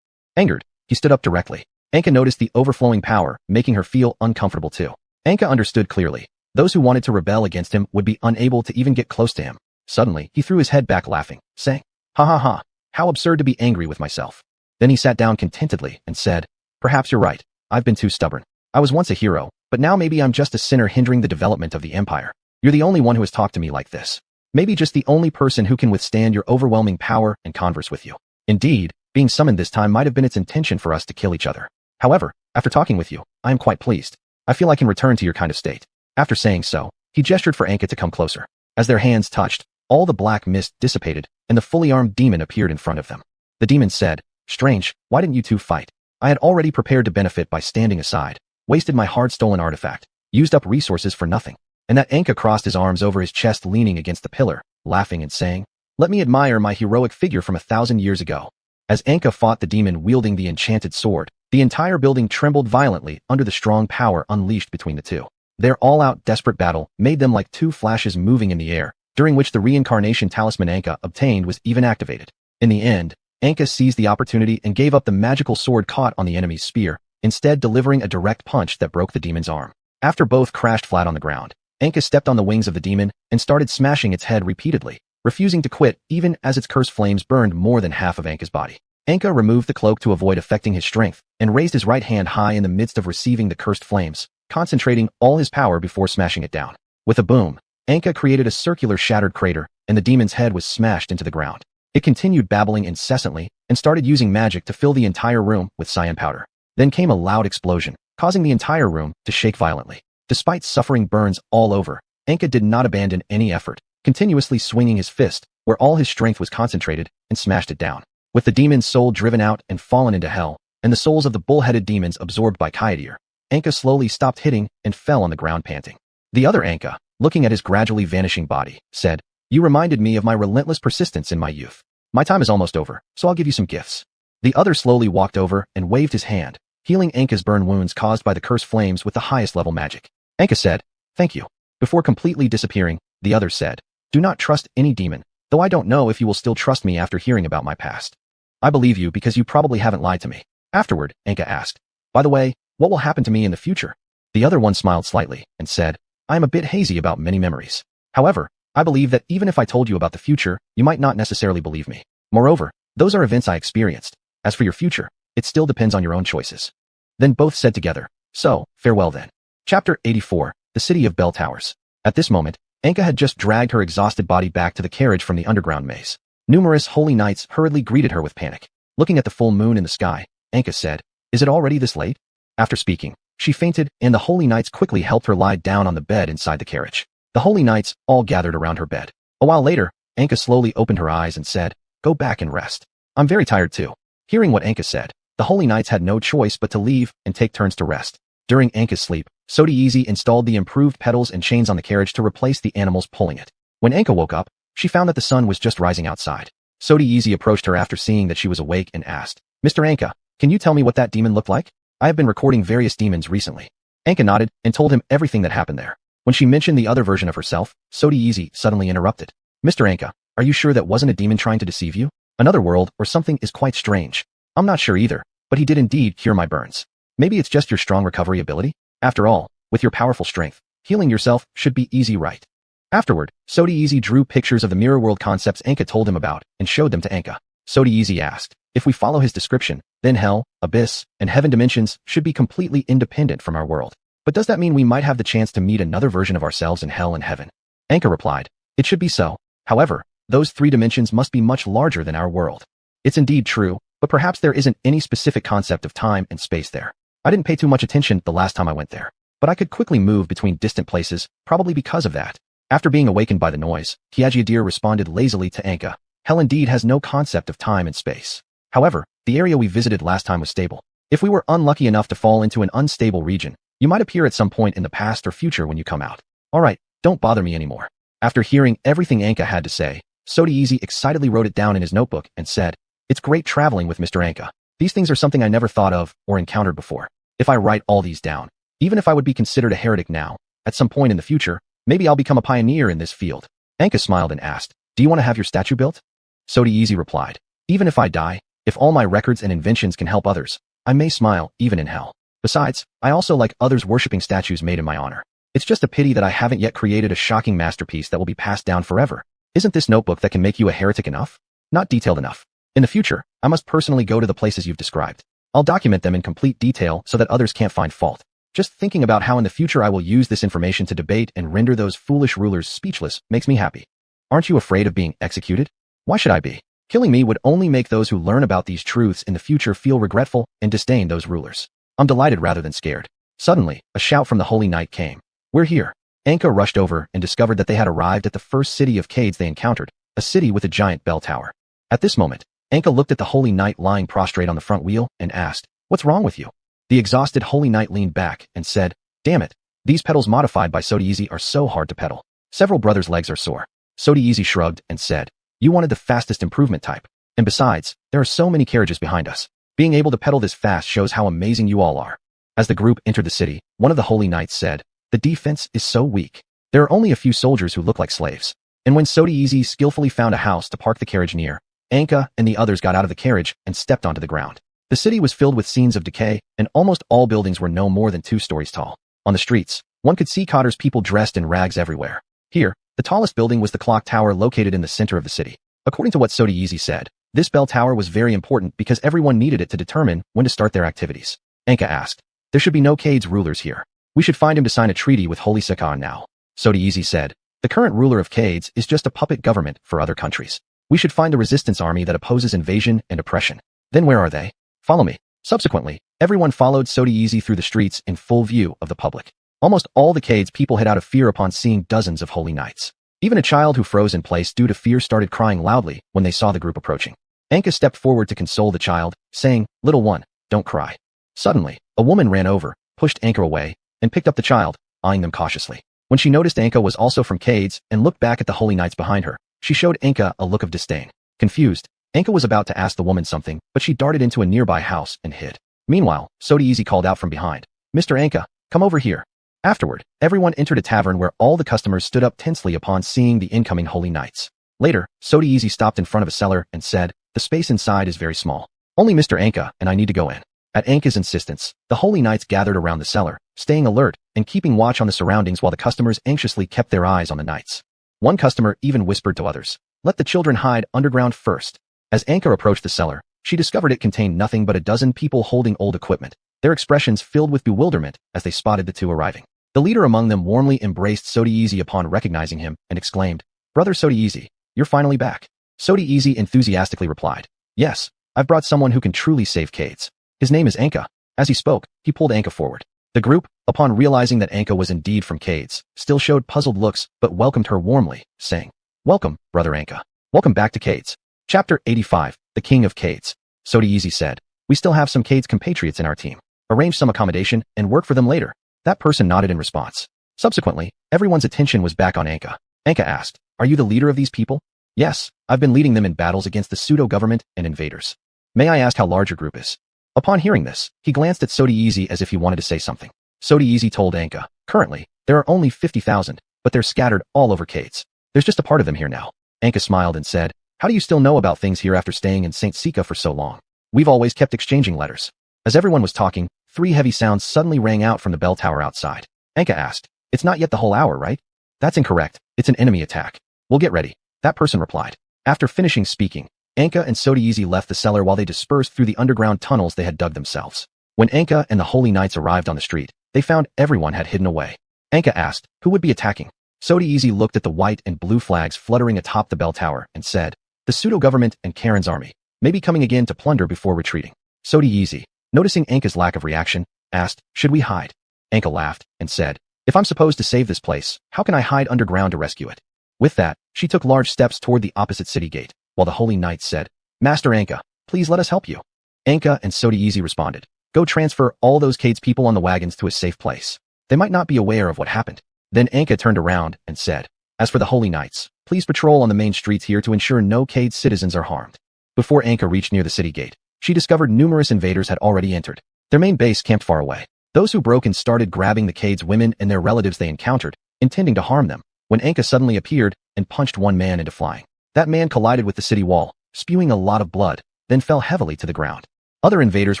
Angered, he stood up directly. Anka noticed the overflowing power, making her feel uncomfortable too. Anka understood clearly. Those who wanted to rebel against him would be unable to even get close to him. Suddenly, he threw his head back laughing, saying, ha ha ha, how absurd to be angry with myself. Then he sat down contentedly and said, perhaps you're right. I've been too stubborn. I was once a hero, but now maybe I'm just a sinner hindering the development of the empire. You're the only one who has talked to me like this. Maybe just the only person who can withstand your overwhelming power and converse with you. Indeed, being summoned this time might have been its intention for us to kill each other. However, after talking with you, I am quite pleased. I feel I can return to your kind of state. After saying so, he He gestured for Anka to come closer. As their hands touched, all the black mist dissipated, and the fully armed demon appeared in front of them. The demon said, "Strange, why didn't you two fight? I had already prepared to benefit by standing aside, wasted my hard-stolen artifact, used up resources for nothing." And that Anka crossed his arms over his chest, leaning against the pillar, laughing and saying, "Let me admire my heroic figure from 1,000 years ago." As Anka fought the demon wielding the enchanted sword, the entire building trembled violently under the strong power unleashed between the two. Their all-out desperate battle made them like two flashes moving in the air, during which the reincarnation talisman Anka obtained was even activated. In the end, Anka seized the opportunity and gave up the magical sword caught on the enemy's spear, instead delivering a direct punch that broke the demon's arm. After both crashed flat on the ground, Anka stepped on the wings of the demon and started smashing its head repeatedly, refusing to quit even as its cursed flames burned more than half of Anka's body. Anka removed the cloak to avoid affecting his strength and raised his right hand high in the midst of receiving the cursed flames, concentrating all his power before smashing it down. With a boom, Anka created a circular shattered crater, and the demon's head was smashed into the ground. It continued babbling incessantly and started using magic to fill the entire room with cyan powder. Then came a loud explosion, causing the entire room to shake violently. Despite suffering burns all over, Anka did not abandon any effort, continuously swinging his fist, where all his strength was concentrated, and smashed it down. With the demon's soul driven out and fallen into hell, and the souls of the bull-headed demons absorbed by Kaidir, Anka slowly stopped hitting and fell on the ground panting. The other Anka, looking at his gradually vanishing body, said, "You reminded me of my relentless persistence in my youth. My time is almost over, so I'll give you some gifts." The other slowly walked over and waved his hand, healing Anka's burn wounds caused by the cursed flames with the highest level magic. Anka said, "Thank you." Before completely disappearing, the other said, "Do not trust any demon, though I don't know if you will still trust me after hearing about my past. I believe you because you probably haven't lied to me." Afterward, Anka asked, "By the way, what will happen to me in the future?" The other one smiled slightly and said, "I am a bit hazy about many memories. However, I believe that even if I told you about the future, you might not necessarily believe me. Moreover, those are events I experienced. As for your future, it still depends on your own choices." Then both said together, "So, farewell then." Chapter 84, The City of Bell Towers. At this moment, Anka had just dragged her exhausted body back to the carriage from the underground maze. Numerous holy knights hurriedly greeted her with panic. Looking at the full moon in the sky, Anka said, "Is it already this late?" After speaking, she fainted, and the holy knights quickly helped her lie down on the bed inside the carriage. The holy knights all gathered around her bed. A while later, Anka slowly opened her eyes and said, "Go back and rest. I'm very tired too." Hearing what Anka said, the holy knights had no choice but to leave and take turns to rest. During Anka's sleep, Sodieezy installed the improved pedals and chains on the carriage to replace the animals pulling it. When Anka woke up, she found that the sun was just rising outside. Sodieezy approached her after seeing that she was awake and asked, "Mr. Anka, can you tell me what that demon looked like? I have been recording various demons recently." Anka nodded and told him everything that happened there. When she mentioned the other version of herself, Sodieezy suddenly interrupted. "Mr. Anka, are you sure that wasn't a demon trying to deceive you? Another world or something is quite strange. I'm not sure either, but he did indeed cure my burns. Maybe it's just your strong recovery ability? After all, with your powerful strength, healing yourself should be easy, right?" Afterward, Sodieezy drew pictures of the mirror world concepts Anka told him about and showed them to Anka. Sodieezy asked, "If we follow his description, then hell, abyss, and heaven dimensions should be completely independent from our world. But does that mean we might have the chance to meet another version of ourselves in hell and heaven?" Anka replied, "It should be so. However, those three dimensions must be much larger than our world. It's indeed true, but perhaps there isn't any specific concept of time and space there. I didn't pay too much attention the last time I went there, but I could quickly move between distant places, probably because of that." After being awakened by the noise, Kiajiadir responded lazily to Anka, "Hell indeed has no concept of time and space. However, the area we visited last time was stable. If we were unlucky enough to fall into an unstable region, you might appear at some point in the past or future when you come out. Alright, don't bother me anymore." After hearing everything Anka had to say, Sodieezy excitedly wrote it down in his notebook and said, "It's great traveling with Mr. Anka. These things are something I never thought of or encountered before. If I write all these down, even if I would be considered a heretic now, at some point in the future, maybe I'll become a pioneer in this field." Anka smiled and asked, "Do you want to have your statue built?" Sodieezy replied, "Even if I die, if all my records and inventions can help others, I may smile even in hell. Besides, I also like others worshipping statues made in my honor. It's just a pity that I haven't yet created a shocking masterpiece that will be passed down forever. Isn't this notebook that can make you a heretic enough? Not detailed enough. In the future, I must personally go to the places you've described. I'll document them in complete detail so that others can't find fault. Just thinking about how in the future I will use this information to debate and render those foolish rulers speechless makes me happy. Aren't you afraid of being executed? Why should I be? Killing me would only make those who learn about these truths in the future feel regretful and disdain those rulers. I'm delighted rather than scared." Suddenly, a shout from the Holy Knight came. "We're here." Anka rushed over and discovered that they had arrived at the first city of Cades they encountered, a city with a giant bell tower. At this moment, Anka looked at the Holy Knight lying prostrate on the front wheel and asked, "What's wrong with you?" The exhausted Holy Knight leaned back and said, "Damn it, these pedals modified by Sodieezy are so hard to pedal. Several brothers' legs are sore." Sodieezy shrugged and said, "You wanted the fastest improvement type. And besides, there are so many carriages behind us. Being able to pedal this fast shows how amazing you all are." As the group entered the city, one of the Holy Knights said, "The defense is so weak. There are only a few soldiers who look like slaves." And when Sodieezy skillfully found a house to park the carriage near, Anka and the others got out of the carriage and stepped onto the ground. The city was filled with scenes of decay, and almost all buildings were no more than 2 stories tall. On the streets, one could see Cotter's people dressed in rags everywhere. Here, the tallest building was the clock tower located in the center of the city. According to what Sodieezy said, this bell tower was very important because everyone needed it to determine when to start their activities. Anka asked, "There should be no Cades rulers here. We should find him to sign a treaty with Holy Sikan now." Sodieezy said, "The current ruler of Cades is just a puppet government for other countries. We should find the resistance army that opposes invasion and oppression. Then where are they? Follow me." Subsequently, everyone followed Sodieezy through the streets in full view of the public. Almost all the Cades people hid out of fear upon seeing dozens of Holy Knights. Even a child who froze in place due to fear started crying loudly when they saw the group approaching. Anka stepped forward to console the child, saying, "Little one, don't cry." Suddenly, a woman ran over, pushed Anka away, and picked up the child, eyeing them cautiously. When she noticed Anka was also from Cades and looked back at the Holy Knights behind her, she showed Anka a look of disdain. Confused, Anka was about to ask the woman something, but she darted into a nearby house and hid. Meanwhile, Sodieezy called out from behind, "Mr. Anka, come over here." Afterward, everyone entered a tavern where all the customers stood up tensely upon seeing the incoming Holy Knights. Later, Sodieezy stopped in front of a cellar and said, "The space inside is very small. Only Mr. Anka and I need to go in." At Anka's insistence, the Holy Knights gathered around the cellar, staying alert and keeping watch on the surroundings while the customers anxiously kept their eyes on the knights. One customer even whispered to others, "Let the children hide underground first." As Anka approached the cellar, she discovered it contained nothing but a dozen people holding old equipment, their expressions filled with bewilderment as they spotted the two arriving. The leader among them warmly embraced Sodieezy upon recognizing him and exclaimed, "Brother Sodieezy, you're finally back." Sodieezy enthusiastically replied, "Yes, I've brought someone who can truly save Cades. His name is Anka." As he spoke, he pulled Anka forward. The group, upon realizing that Anka was indeed from Cades, still showed puzzled looks but welcomed her warmly, saying, "Welcome, Brother Anka. Welcome back to Cades." Chapter 85, The King of Cades. Sodieezy said, "We still have some Cades compatriots in our team. Arrange some accommodation and work for them later." That person nodded in response. Subsequently, everyone's attention was back on Anka. Anka asked, "Are you the leader of these people?" "Yes, I've been leading them in battles against the pseudo-government and invaders." "May I ask how large your group is?" Upon hearing this, he glanced at Sodieezy as if he wanted to say something. Sodieezy told Anka, "Currently, there are only 50,000, but they're scattered all over Cades. There's just a part of them here now." Anka smiled and said, "How do you still know about things here after staying in St. Sika for so long?" "We've always kept exchanging letters." As everyone was talking, 3 heavy sounds suddenly rang out from the bell tower outside. Anka asked, "It's not yet the whole hour, right?" "That's incorrect. It's an enemy attack." "We'll get ready," that person replied. After finishing speaking, Anka and Sodieezy left the cellar while they dispersed through the underground tunnels they had dug themselves. When Anka and the Holy Knights arrived on the street, they found everyone had hidden away. Anka asked, "Who would be attacking?" Sodieezy looked at the white and blue flags fluttering atop the bell tower and said, "The pseudo-government and Karen's army may be coming again to plunder before retreating." Sodieezy, noticing Anka's lack of reaction, asked, "Should we hide?" Anka laughed and said, "If I'm supposed to save this place, how can I hide underground to rescue it?" With that, she took large steps toward the opposite city gate, while the Holy Knight said, "Master Anka, please let us help you." Anka and Sodieezy responded, "Go transfer all those Cades people on the wagons to a safe place. They might not be aware of what happened." Then Anka turned around and said, "As for the Holy Knights, please patrol on the main streets here to ensure no Cades citizens are harmed." Before Anka reached near the city gate, she discovered numerous invaders had already entered. Their main base camped far away. Those who broke in started grabbing the Cades women and their relatives they encountered, intending to harm them, when Anka suddenly appeared and punched one man into flying. That man collided with the city wall, spewing a lot of blood, then fell heavily to the ground. Other invaders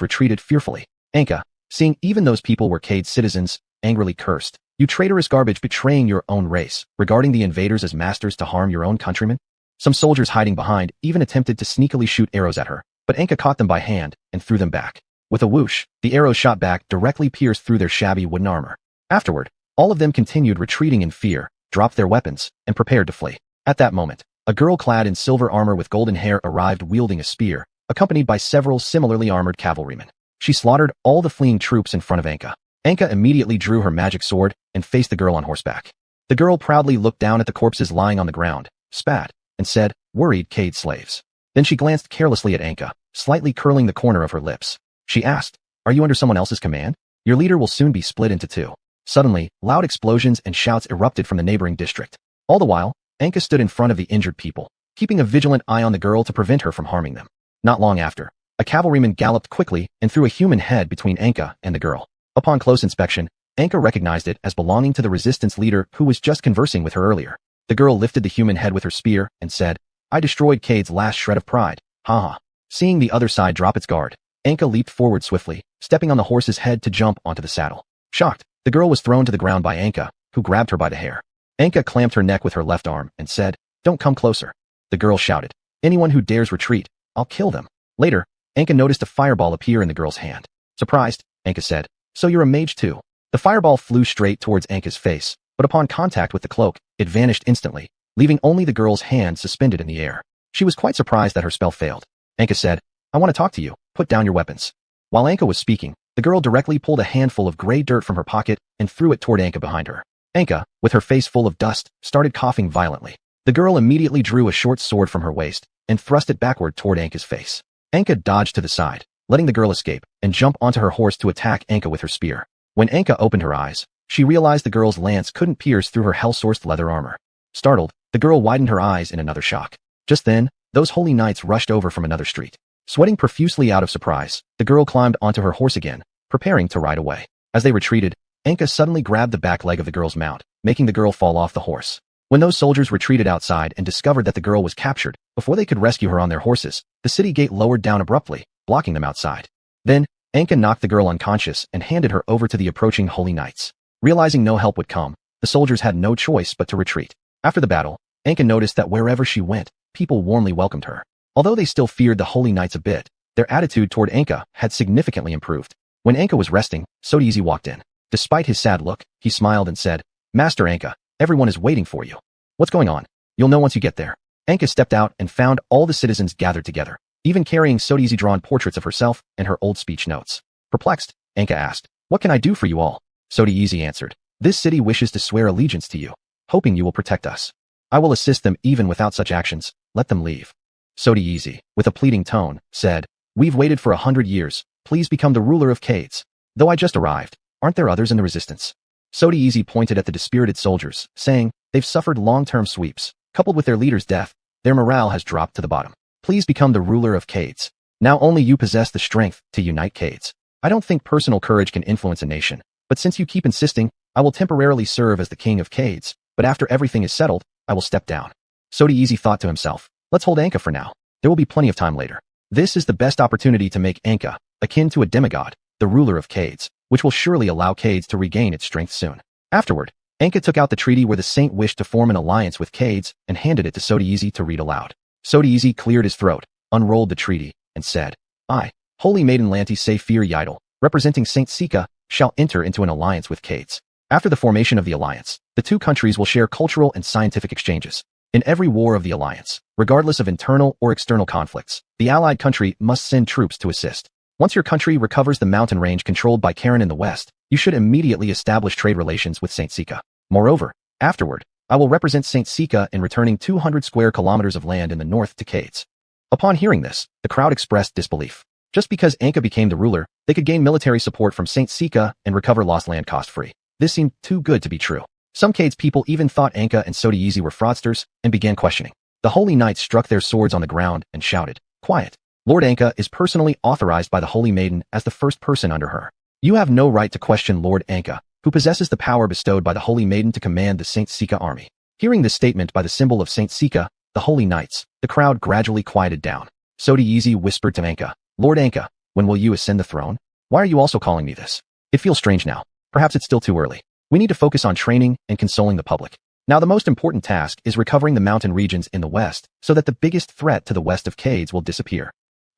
retreated fearfully. Anka, seeing even those people were Cade citizens, angrily cursed, "You traitorous garbage, betraying your own race, regarding the invaders as masters to harm your own countrymen." Some soldiers hiding behind even attempted to sneakily shoot arrows at her, but Anka caught them by hand and threw them back. With a whoosh, the arrows shot back directly pierced through their shabby wooden armor. Afterward, all of them continued retreating in fear, dropped their weapons, and prepared to flee. At that moment, a girl clad in silver armor with golden hair arrived wielding a spear, accompanied by several similarly armored cavalrymen. She slaughtered all the fleeing troops in front of Anka. Anka immediately drew her magic sword and faced the girl on horseback. The girl proudly looked down at the corpses lying on the ground, spat, and said, "Worried Cade slaves." Then she glanced carelessly at Anka, slightly curling the corner of her lips. She asked, "Are you under someone else's command? Your leader will soon be split into two." Suddenly, loud explosions and shouts erupted from the neighboring district. All the while, Anka stood in front of the injured people, keeping a vigilant eye on the girl to prevent her from harming them. Not long after, a cavalryman galloped quickly and threw a human head between Anka and the girl. Upon close inspection, Anka recognized it as belonging to the resistance leader who was just conversing with her earlier. The girl lifted the human head with her spear and said, "I destroyed Cade's last shred of pride. Haha." Seeing the other side drop its guard, Anka leaped forward swiftly, stepping on the horse's head to jump onto the saddle. Shocked, the girl was thrown to the ground by Anka, who grabbed her by the hair. Anka clamped her neck with her left arm and said, "Don't come closer." The girl shouted, "Anyone who dares retreat, I'll kill them." Later, Anka noticed a fireball appear in the girl's hand. Surprised, Anka said, "So you're a mage too?" The fireball flew straight towards Anka's face, but upon contact with the cloak, it vanished instantly, leaving only the girl's hand suspended in the air. She was quite surprised that her spell failed. Anka said, "I want to talk to you. Put down your weapons." While Anka was speaking, the girl directly pulled a handful of gray dirt from her pocket and threw it toward Anka behind her. Anka, with her face full of dust, started coughing violently. The girl immediately drew a short sword from her waist and thrust it backward toward Anka's face. Anka dodged to the side, letting the girl escape, and jump onto her horse to attack Anka with her spear. When Anka opened her eyes, she realized the girl's lance couldn't pierce through her hell-sourced leather armor. Startled, the girl widened her eyes in another shock. Just then, those holy knights rushed over from another street. Sweating profusely out of surprise, the girl climbed onto her horse again, preparing to ride away. As they retreated, Anka suddenly grabbed the back leg of the girl's mount, making the girl fall off the horse. When those soldiers retreated outside and discovered that the girl was captured, before they could rescue her on their horses, the city gate lowered down abruptly, blocking them outside. Then, Anka knocked the girl unconscious and handed her over to the approaching holy knights. Realizing no help would come, the soldiers had no choice but to retreat. After the battle, Anka noticed that wherever she went, people warmly welcomed her. Although they still feared the holy knights a bit, their attitude toward Anka had significantly improved. When Anka was resting, Sodizi walked in. Despite his sad look, he smiled and said, "Master Anka, everyone is waiting for you." "What's going on?" "You'll know once you get there." Anka stepped out and found all the citizens gathered together, even carrying Sodizi drawn portraits of herself and her old speech notes. Perplexed, Anka asked, "What can I do for you all?" Sodizi answered, "This city wishes to swear allegiance to you, hoping you will protect us. I will assist them even without such actions. Let them leave." Sodizi, with a pleading tone, said, "We've waited for 100 years. Please become the ruler of Cades. Though I just arrived, aren't there others in the resistance?" Sodizi pointed at the dispirited soldiers, saying, "They've suffered long-term sweeps. Coupled with their leader's death, their morale has dropped to the bottom. Please become the ruler of Cades. Now only you possess the strength to unite Cades. I don't think personal courage can influence a nation, but since you keep insisting, I will temporarily serve as the king of Cades, but after everything is settled, I will step down." Sodizi thought to himself, "Let's hold Anka for now. There will be plenty of time later. This is the best opportunity to make Anka, akin to a demigod, the ruler of Cades, which will surely allow Cades to regain its strength soon." Afterward, Anka took out the treaty where the saint wished to form an alliance with Cades and handed it to Sodizi to read aloud. Sodizi cleared his throat, unrolled the treaty, and said, "I, Holy Maiden Lanti Saphir Yidel, representing Saint Sika, shall enter into an alliance with Cades. After the formation of the alliance, the two countries will share cultural and scientific exchanges. In every war of the alliance, regardless of internal or external conflicts, the allied country must send troops to assist. Once your country recovers the mountain range controlled by Karen in the west, you should immediately establish trade relations with Saint Sika. Moreover, afterward, I will represent Saint Sika in returning 200 square kilometers of land in the north to Cades." Upon hearing this, the crowd expressed disbelief. Just because Anka became the ruler, they could gain military support from Saint Sika and recover lost land cost-free. This seemed too good to be true. Some Cades people even thought Anka and Sodizi were fraudsters and began questioning. The holy knights struck their swords on the ground and shouted, "Quiet! Lord Anka is personally authorized by the Holy Maiden as the first person under her. You have no right to question Lord Anka, who possesses the power bestowed by the Holy Maiden to command the Saint Sika army." Hearing this statement by the symbol of Saint Sika, the holy knights, the crowd gradually quieted down. Sodizi whispered to Anka, "Lord Anka, when will you ascend the throne? Why are you also calling me this? It feels strange now. Perhaps it's still too early. We need to focus on training and consoling the public. Now the most important task is recovering the mountain regions in the west so that the biggest threat to the west of Cades will disappear.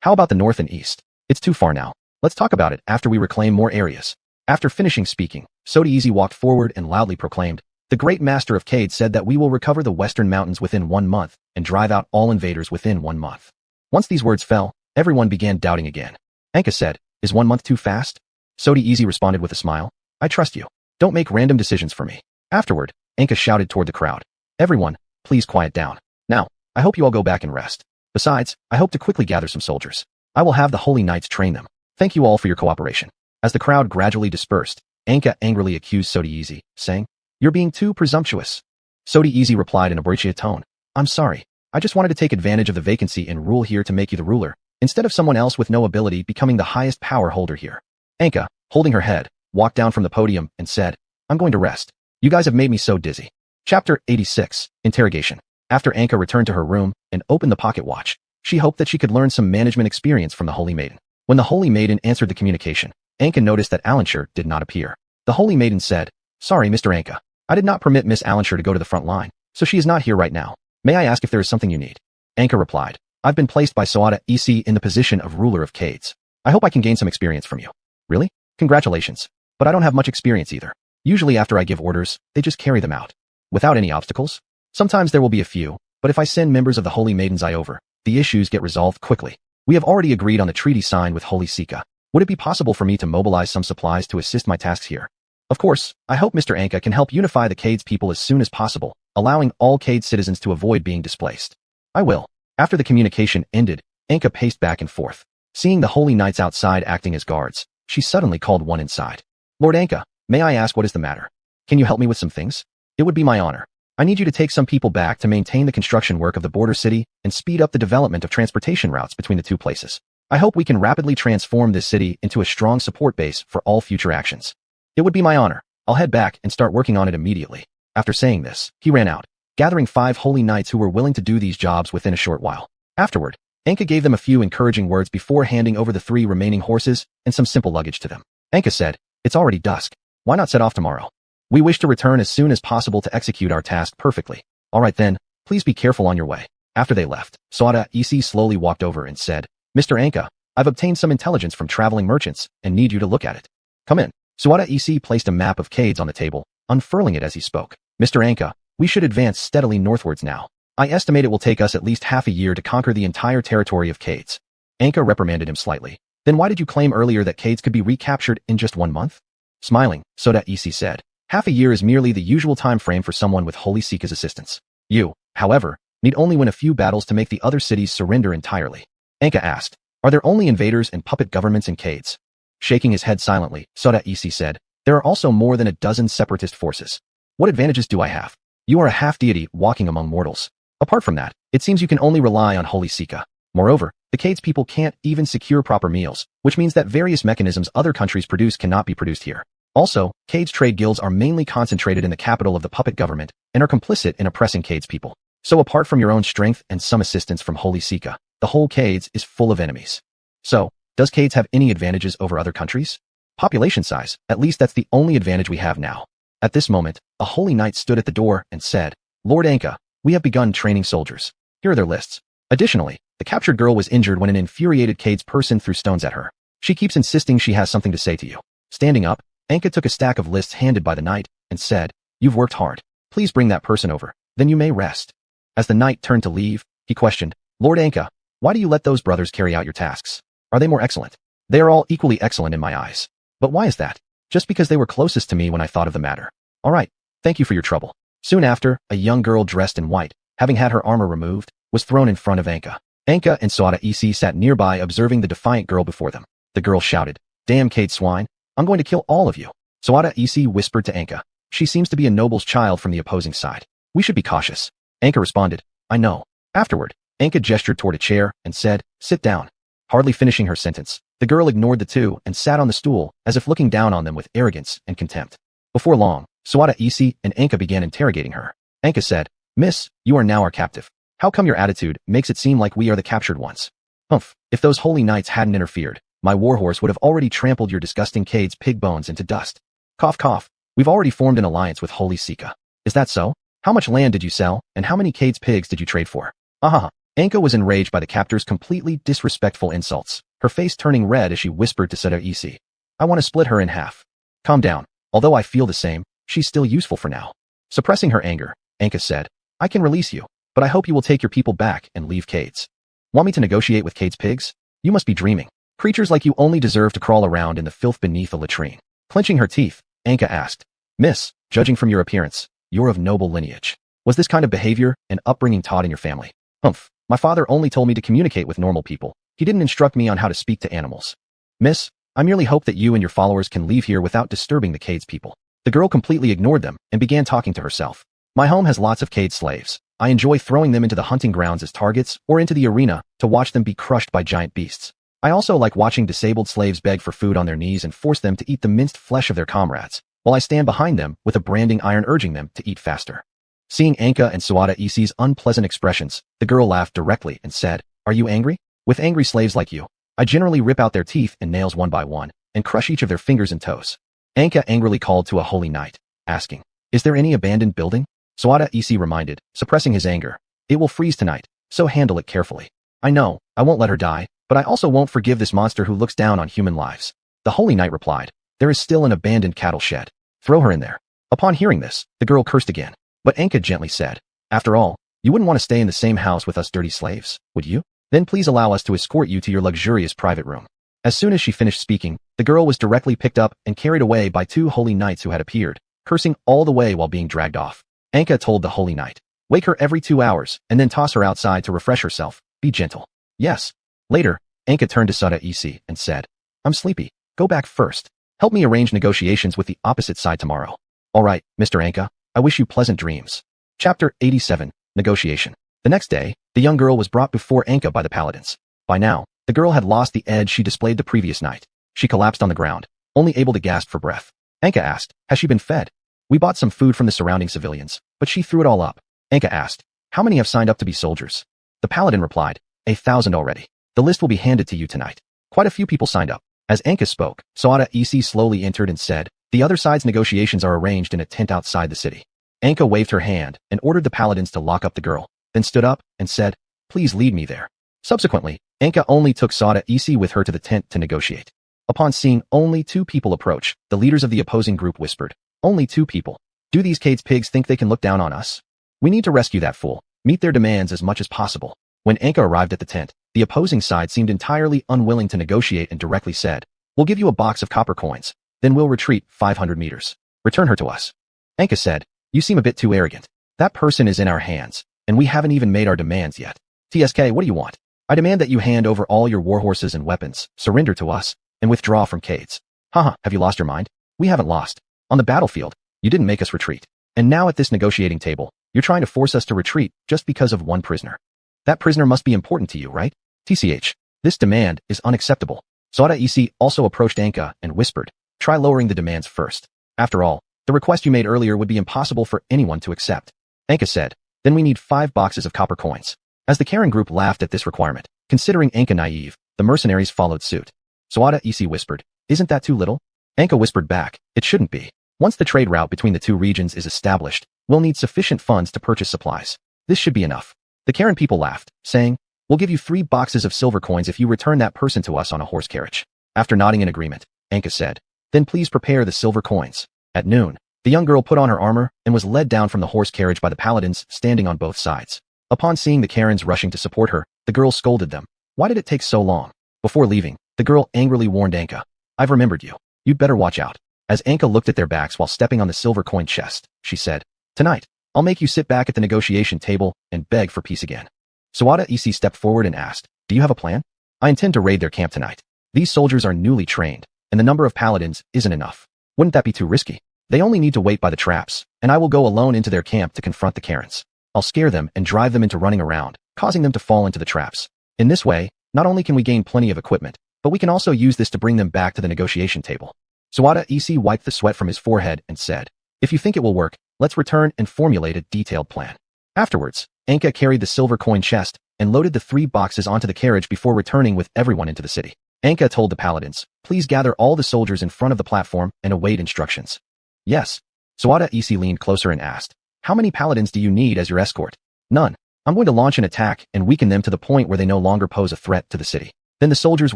How about the north and east? It's too far now. Let's talk about it after we reclaim more areas." After finishing speaking, Sodizi walked forward and loudly proclaimed, "The great master of Cades said that we will recover the western mountains within 1 month and drive out all invaders within 1 month. Once these words fell, everyone began doubting again. Anka said, "Is 1 month too fast?" Sodizi responded with a smile, "I trust you. Don't make random decisions for me." Afterward, Anka shouted toward the crowd. Everyone, please quiet down. Now, I hope you all go back and rest. Besides, I hope to quickly gather some soldiers. I will have the holy knights train them. Thank you all for your cooperation. As the crowd gradually dispersed, Anka angrily accused Sodiizi, saying, You're being too presumptuous. Sodiizi replied in a wuxia tone, I'm sorry. I just wanted to take advantage of the vacancy and rule here to make you the ruler, instead of someone else with no ability becoming the highest power holder here. Anka, holding her head, walked down from the podium and said, I'm going to rest. You guys have made me so dizzy. Chapter 86, Interrogation. After Anka returned to her room and opened the pocket watch, she hoped that she could learn some management experience from the Holy Maiden. When the Holy Maiden answered the communication, Anka noticed that Alanshire did not appear. The Holy Maiden said, Sorry, Mr. Anka. I did not permit Miss Alanshire to go to the front line, so she is not here right now. May I ask if there is something you need? Anka replied, I've been placed by Xuanhuan in the position of ruler of Cades. I hope I can gain some experience from you. Really? Congratulations. But I don't have much experience either. Usually after I give orders, they just carry them out. Without any obstacles? Sometimes there will be a few, but if I send members of the Holy Maiden's Eye over, the issues get resolved quickly. We have already agreed on the treaty signed with Holy Sika. Would it be possible for me to mobilize some supplies to assist my tasks here? Of course, I hope Mr. Anka can help unify the Cades people as soon as possible, allowing all Cades citizens to avoid being displaced. I will. After the communication ended, Anka paced back and forth. Seeing the Holy Knights outside acting as guards, she suddenly called one inside. Lord Anka, may I ask what is the matter? Can you help me with some things? It would be my honor. I need you to take some people back to maintain the construction work of the border city and speed up the development of transportation routes between the two places. I hope we can rapidly transform this city into a strong support base for all future actions. It would be my honor. I'll head back and start working on it immediately. After saying this, he ran out, gathering 5 holy knights who were willing to do these jobs within a short while. Afterward, Anka gave them a few encouraging words before handing over the 3 remaining horses and some simple luggage to them. Anka said, It's already dusk. Why not set off tomorrow? We wish to return as soon as possible to execute our task perfectly. All right then, please be careful on your way. After they left, Xuanhuan slowly walked over and said, Mr. Anka, I've obtained some intelligence from traveling merchants and need you to look at it. Come in. Xuanhuan placed a map of Cades on the table, unfurling it as he spoke. Mr. Anka, we should advance steadily northwards now. I estimate it will take us at least half a year to conquer the entire territory of Cades. Anka reprimanded him slightly. Then why did you claim earlier that Cades could be recaptured in just 1 month? Smiling, Xuanhuan said, Half a year is merely the usual time frame for someone with Holy Sika's assistance. You, however, need only win a few battles to make the other cities surrender entirely. Anka asked, Are there only invaders and puppet governments in Cades? Shaking his head silently, Xuanhuan said, There are also more than a dozen separatist forces. What advantages do I have? You are a half-deity walking among mortals. Apart from that, it seems you can only rely on Holy Sika. Moreover, the Cades people can't even secure proper meals, which means that various mechanisms other countries produce cannot be produced here. Also, Cades trade guilds are mainly concentrated in the capital of the puppet government and are complicit in oppressing Cades people. So apart from your own strength and some assistance from Holy Sika, the whole Cades is full of enemies. So, does Cades have any advantages over other countries? Population size, at least that's the only advantage we have now. At this moment, a holy knight stood at the door and said, Lord Anka, we have begun training soldiers. Here are their lists. Additionally, the captured girl was injured when an infuriated Cades person threw stones at her. She keeps insisting she has something to say to you. Standing up, Anka took a stack of lists handed by the knight and said, You've worked hard. Please bring that person over. Then you may rest. As the knight turned to leave, he questioned, Lord Anka, why do you let those brothers carry out your tasks? Are they more excellent? They are all equally excellent in my eyes. But why is that? Just because they were closest to me when I thought of the matter. All right, thank you for your trouble. Soon after, a young girl dressed in white, having had her armor removed, was thrown in front of Anka. Anka and Xuanhuan sat nearby observing the defiant girl before them. The girl shouted, Damn Cade swine, I'm going to kill all of you. Xuanhuan whispered to Anka, She seems to be a noble's child from the opposing side. We should be cautious. Anka responded, I know. Afterward, Anka gestured toward a chair and said, Sit down. Hardly finishing her sentence, the girl ignored the two and sat on the stool as if looking down on them with arrogance and contempt. Before long, Xuanhuan and Anka began interrogating her. Anka said, Miss, you are now our captive. How come your attitude makes it seem like we are the captured ones? Humph, if those holy knights hadn't interfered, my warhorse would have already trampled your disgusting Cades pig bones into dust. Cough cough, we've already formed an alliance with Holy Sika. Is that so? How much land did you sell, and how many Cades pigs did you trade for? Ahaha. Anka was enraged by the captor's completely disrespectful insults, her face turning red as she whispered to Xuanhuan, I want to split her in half. Calm down. Although I feel the same, she's still useful for now. Suppressing her anger, Anka said, I can release you, but I hope you will take your people back and leave Cades. Want me to negotiate with Cades pigs? You must be dreaming. Creatures like you only deserve to crawl around in the filth beneath a latrine. Clenching her teeth, Anka asked, Miss, judging from your appearance, you're of noble lineage. Was this kind of behavior and upbringing taught in your family? Humph. My father only told me to communicate with normal people. He didn't instruct me on how to speak to animals. Miss, I merely hope that you and your followers can leave here without disturbing the Cade's people. The girl completely ignored them and began talking to herself. My home has lots of Cade slaves. I enjoy throwing them into the hunting grounds as targets or into the arena to watch them be crushed by giant beasts. I also like watching disabled slaves beg for food on their knees and force them to eat the minced flesh of their comrades, while I stand behind them with a branding iron urging them to eat faster. Seeing Anka and Suada Isi's unpleasant expressions, the girl laughed directly and said, "Are you angry? With angry slaves like you, I generally rip out their teeth and nails one by one, and crush each of their fingers and toes." Anka angrily called to a holy knight, asking, "Is there any abandoned building?" Suada Isi reminded, suppressing his anger, "It will freeze tonight, so handle it carefully. I know, I won't let her die, but I also won't forgive this monster who looks down on human lives." The holy knight replied, "There is still an abandoned cattle shed. Throw her in there." Upon hearing this, the girl cursed again, but Anka gently said, "After all, you wouldn't want to stay in the same house with us dirty slaves, would you? Then please allow us to escort you to your luxurious private room." As soon as she finished speaking, the girl was directly picked up and carried away by two holy knights who had appeared, cursing all the way while being dragged off. Anka told the holy knight, "Wake her every 2 hours and then toss her outside to refresh herself. Be gentle." "Yes." Later, Anka turned to Suada Isi and said, "I'm sleepy. Go back first. Help me arrange negotiations with the opposite side tomorrow." "All right, Mr. Anka. I wish you pleasant dreams." Chapter 87, Negotiation. The next day, the young girl was brought before Anka by the paladins. By now, the girl had lost the edge she displayed the previous night. She collapsed on the ground, only able to gasp for breath. Anka asked, "Has she been fed?" "We bought some food from the surrounding civilians, but she threw it all up." Anka asked, "How many have signed up to be soldiers?" The paladin replied, 1,000 already. The list will be handed to you tonight. Quite a few people signed up. As Anka spoke, Suada Isi slowly entered and said, "The other side's negotiations are arranged in a tent outside the city." Anka waved her hand and ordered the paladins to lock up the girl, then stood up and said, "Please lead me there." Subsequently, Anka only took Suada Isi with her to the tent to negotiate. Upon seeing only 2 people approach, the leaders of the opposing group whispered, "Only 2 people? Do these Cade's pigs think they can look down on us? We need to rescue that fool, meet their demands as much as possible." When Anka arrived at the tent, the opposing side seemed entirely unwilling to negotiate and directly said, "We'll give you a box of copper coins, then we'll retreat 500 meters. Return her to us." Anka said, "You seem a bit too arrogant. That person is in our hands, and we haven't even made our demands yet. TSK, what do you want? I demand that you hand over all your warhorses and weapons, surrender to us, and withdraw from Cade's." "Haha, have you lost your mind? We haven't lost. On the battlefield, you didn't make us retreat. And now at this negotiating table, you're trying to force us to retreat just because of one prisoner. That prisoner must be important to you, right? TCH, this demand is unacceptable." Suada Isi also approached Anka and whispered, "Try lowering the demands first. After all, the request you made earlier would be impossible for anyone to accept." Anka said, "Then we need 5 boxes of copper coins." As the Karen group laughed at this requirement, considering Anka naive, the mercenaries followed suit. Suada Isi whispered, "Isn't that too little?" Anka whispered back, "It shouldn't be. Once the trade route between the 2 regions is established, we'll need sufficient funds to purchase supplies. This should be enough." The Karen people laughed, saying, "We'll give you 3 boxes of silver coins if you return that person to us on a horse carriage." After nodding in agreement, Anka said, "Then please prepare the silver coins." At noon, the young girl put on her armor and was led down from the horse carriage by the paladins standing on both sides. Upon seeing the Karens rushing to support her, the girl scolded them. Why did it take so long? Before leaving, the girl angrily warned Anka, "I've remembered you. You'd better watch out." As Anka looked at their backs while stepping on the silver coin chest, she said, "Tonight, I'll make you sit back at the negotiation table and beg for peace again." Suada Isi stepped forward and asked, "Do you have a plan?" "I intend to raid their camp tonight. These soldiers are newly trained, and the number of paladins isn't enough. Wouldn't that be too risky? They only need to wait by the traps, and I will go alone into their camp to confront the Karens. I'll scare them and drive them into running around, causing them to fall into the traps. In this way, not only can we gain plenty of equipment, but we can also use this to bring them back to the negotiation table." Suada Isi wiped the sweat from his forehead and said, "If you think it will work, let's return and formulate a detailed plan." Afterwards, Anka carried the silver coin chest and loaded the 3 boxes onto the carriage before returning with everyone into the city. Anka told the paladins, "Please gather all the soldiers in front of the platform and await instructions." "Yes." Suada Isi leaned closer and asked, "How many paladins do you need as your escort?" "None. I'm going to launch an attack and weaken them to the point where they no longer pose a threat to the city. Then the soldiers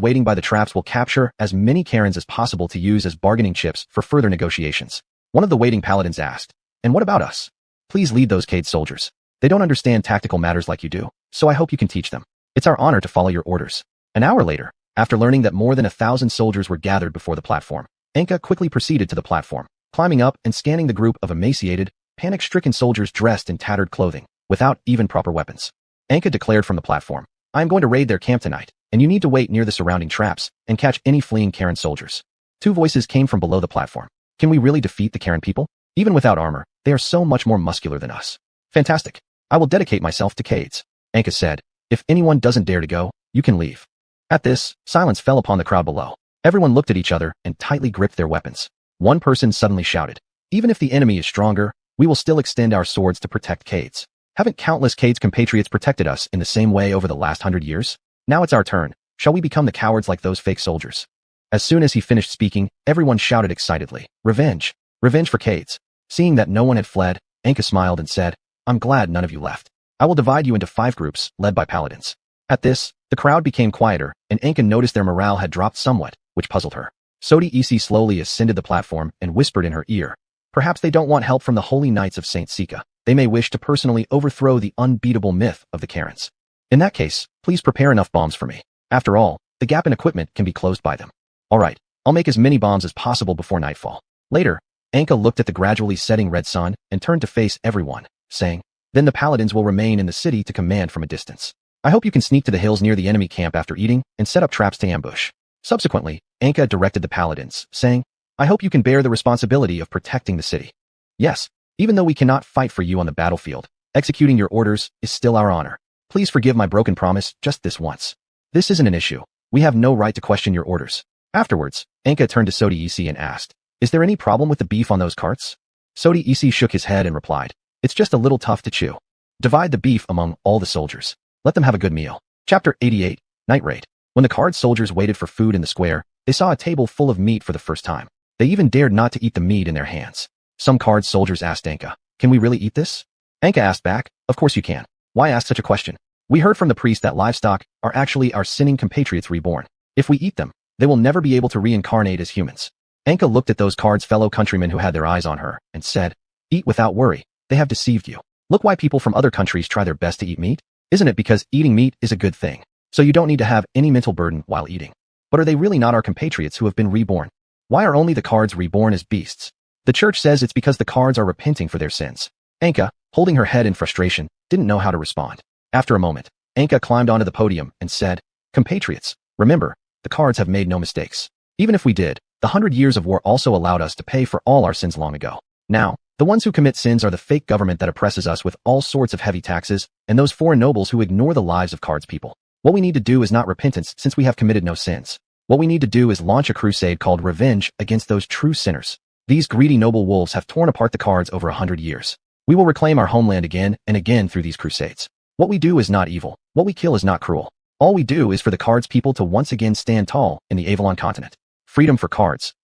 waiting by the traps will capture as many Karens as possible to use as bargaining chips for further negotiations." One of the waiting paladins asked, "And what about us?" "Please lead those Cade soldiers. They don't understand tactical matters like you do, so I hope you can teach them. It's our honor to follow your orders." An hour later, after learning that more than 1,000 soldiers were gathered before the platform, Anka quickly proceeded to the platform, climbing up and scanning the group of emaciated, panic-stricken soldiers dressed in tattered clothing, without even proper weapons. Anka declared from the platform, "I am going to raid their camp tonight, and you need to wait near the surrounding traps and catch any fleeing Karen soldiers." Two voices came from below the platform. "Can we really defeat the Karen people? Even without armor, they are so much more muscular than us." "Fantastic. I will dedicate myself to Cades," Anka said. "If anyone doesn't dare to go, you can leave." At this, silence fell upon the crowd below. Everyone looked at each other and tightly gripped their weapons. One person suddenly shouted, "Even if the enemy is stronger, we will still extend our swords to protect Cades. Haven't countless Cades compatriots protected us in the same way over the last 100 years? Now it's our turn. Shall we become the cowards like those fake soldiers?" As soon as he finished speaking, everyone shouted excitedly, "Revenge! Revenge for Cades!" Seeing that no one had fled, Anka smiled and said, "I'm glad none of you left. I will divide you into 5 groups, led by paladins." At this, the crowd became quieter, and Anka noticed their morale had dropped somewhat, which puzzled her. Sodi Isi slowly ascended the platform and whispered in her ear, "Perhaps they don't want help from the Holy Knights of St. Sika. They may wish to personally overthrow the unbeatable myth of the Karens. In that case, please prepare enough bombs for me. After all, the gap in equipment can be closed by them." "All right, I'll make as many bombs as possible before nightfall." Later, Anka looked at the gradually setting red sun and turned to face everyone, saying, "Then the paladins will remain in the city to command from a distance. I hope you can sneak to the hills near the enemy camp after eating and set up traps to ambush." Subsequently, Anka directed the paladins, saying, "I hope you can bear the responsibility of protecting the city. Yes, even though we cannot fight for you on the battlefield, executing your orders is still our honor. Please forgive my broken promise just this once. This isn't an issue. We have no right to question your orders." Afterwards, Anka turned to Sodi Isi and asked, "Is there any problem with the beef on those carts?" Sodi Isi shook his head and replied, "It's just a little tough to chew. Divide the beef among all the soldiers. Let them have a good meal." Chapter 88, Night Raid. When the Card soldiers waited for food in the square, they saw a table full of meat for the first time. They even dared not to eat the meat in their hands. Some Card soldiers asked Anka, "Can we really eat this?" Anka asked back, "Of course you can. Why ask such a question? We heard from the priest that livestock are actually our sinning compatriots reborn. If we eat them, they will never be able to reincarnate as humans." Anka looked at those Card's fellow countrymen who had their eyes on her and said, "Eat without worry. They have deceived you. Look why people from other countries try their best to eat meat. Isn't it because eating meat is a good thing? So you don't need to have any mental burden while eating. But are they really not our compatriots who have been reborn? Why are only the Cards reborn as beasts? The church says it's because the Cards are repenting for their sins." Anka, holding her head in frustration, didn't know how to respond. After a moment, Anka climbed onto the podium and said, "Compatriots, remember, the Cards have made no mistakes. Even if we did, the 100 years of war also allowed us to pay for all our sins long ago. Now, the ones who commit sins are the fake government that oppresses us with all sorts of heavy taxes, and those foreign nobles who ignore the lives of Cards people. What we need to do is not repentance since we have committed no sins. What we need to do is launch a crusade called revenge against those true sinners. These greedy noble wolves have torn apart the Cards over 100 years. We will reclaim our homeland again and again through these crusades. What we do is not evil. What we kill is not cruel. All we do is for the Cards people to once again stand tall in the Avalon continent. Freedom for Cards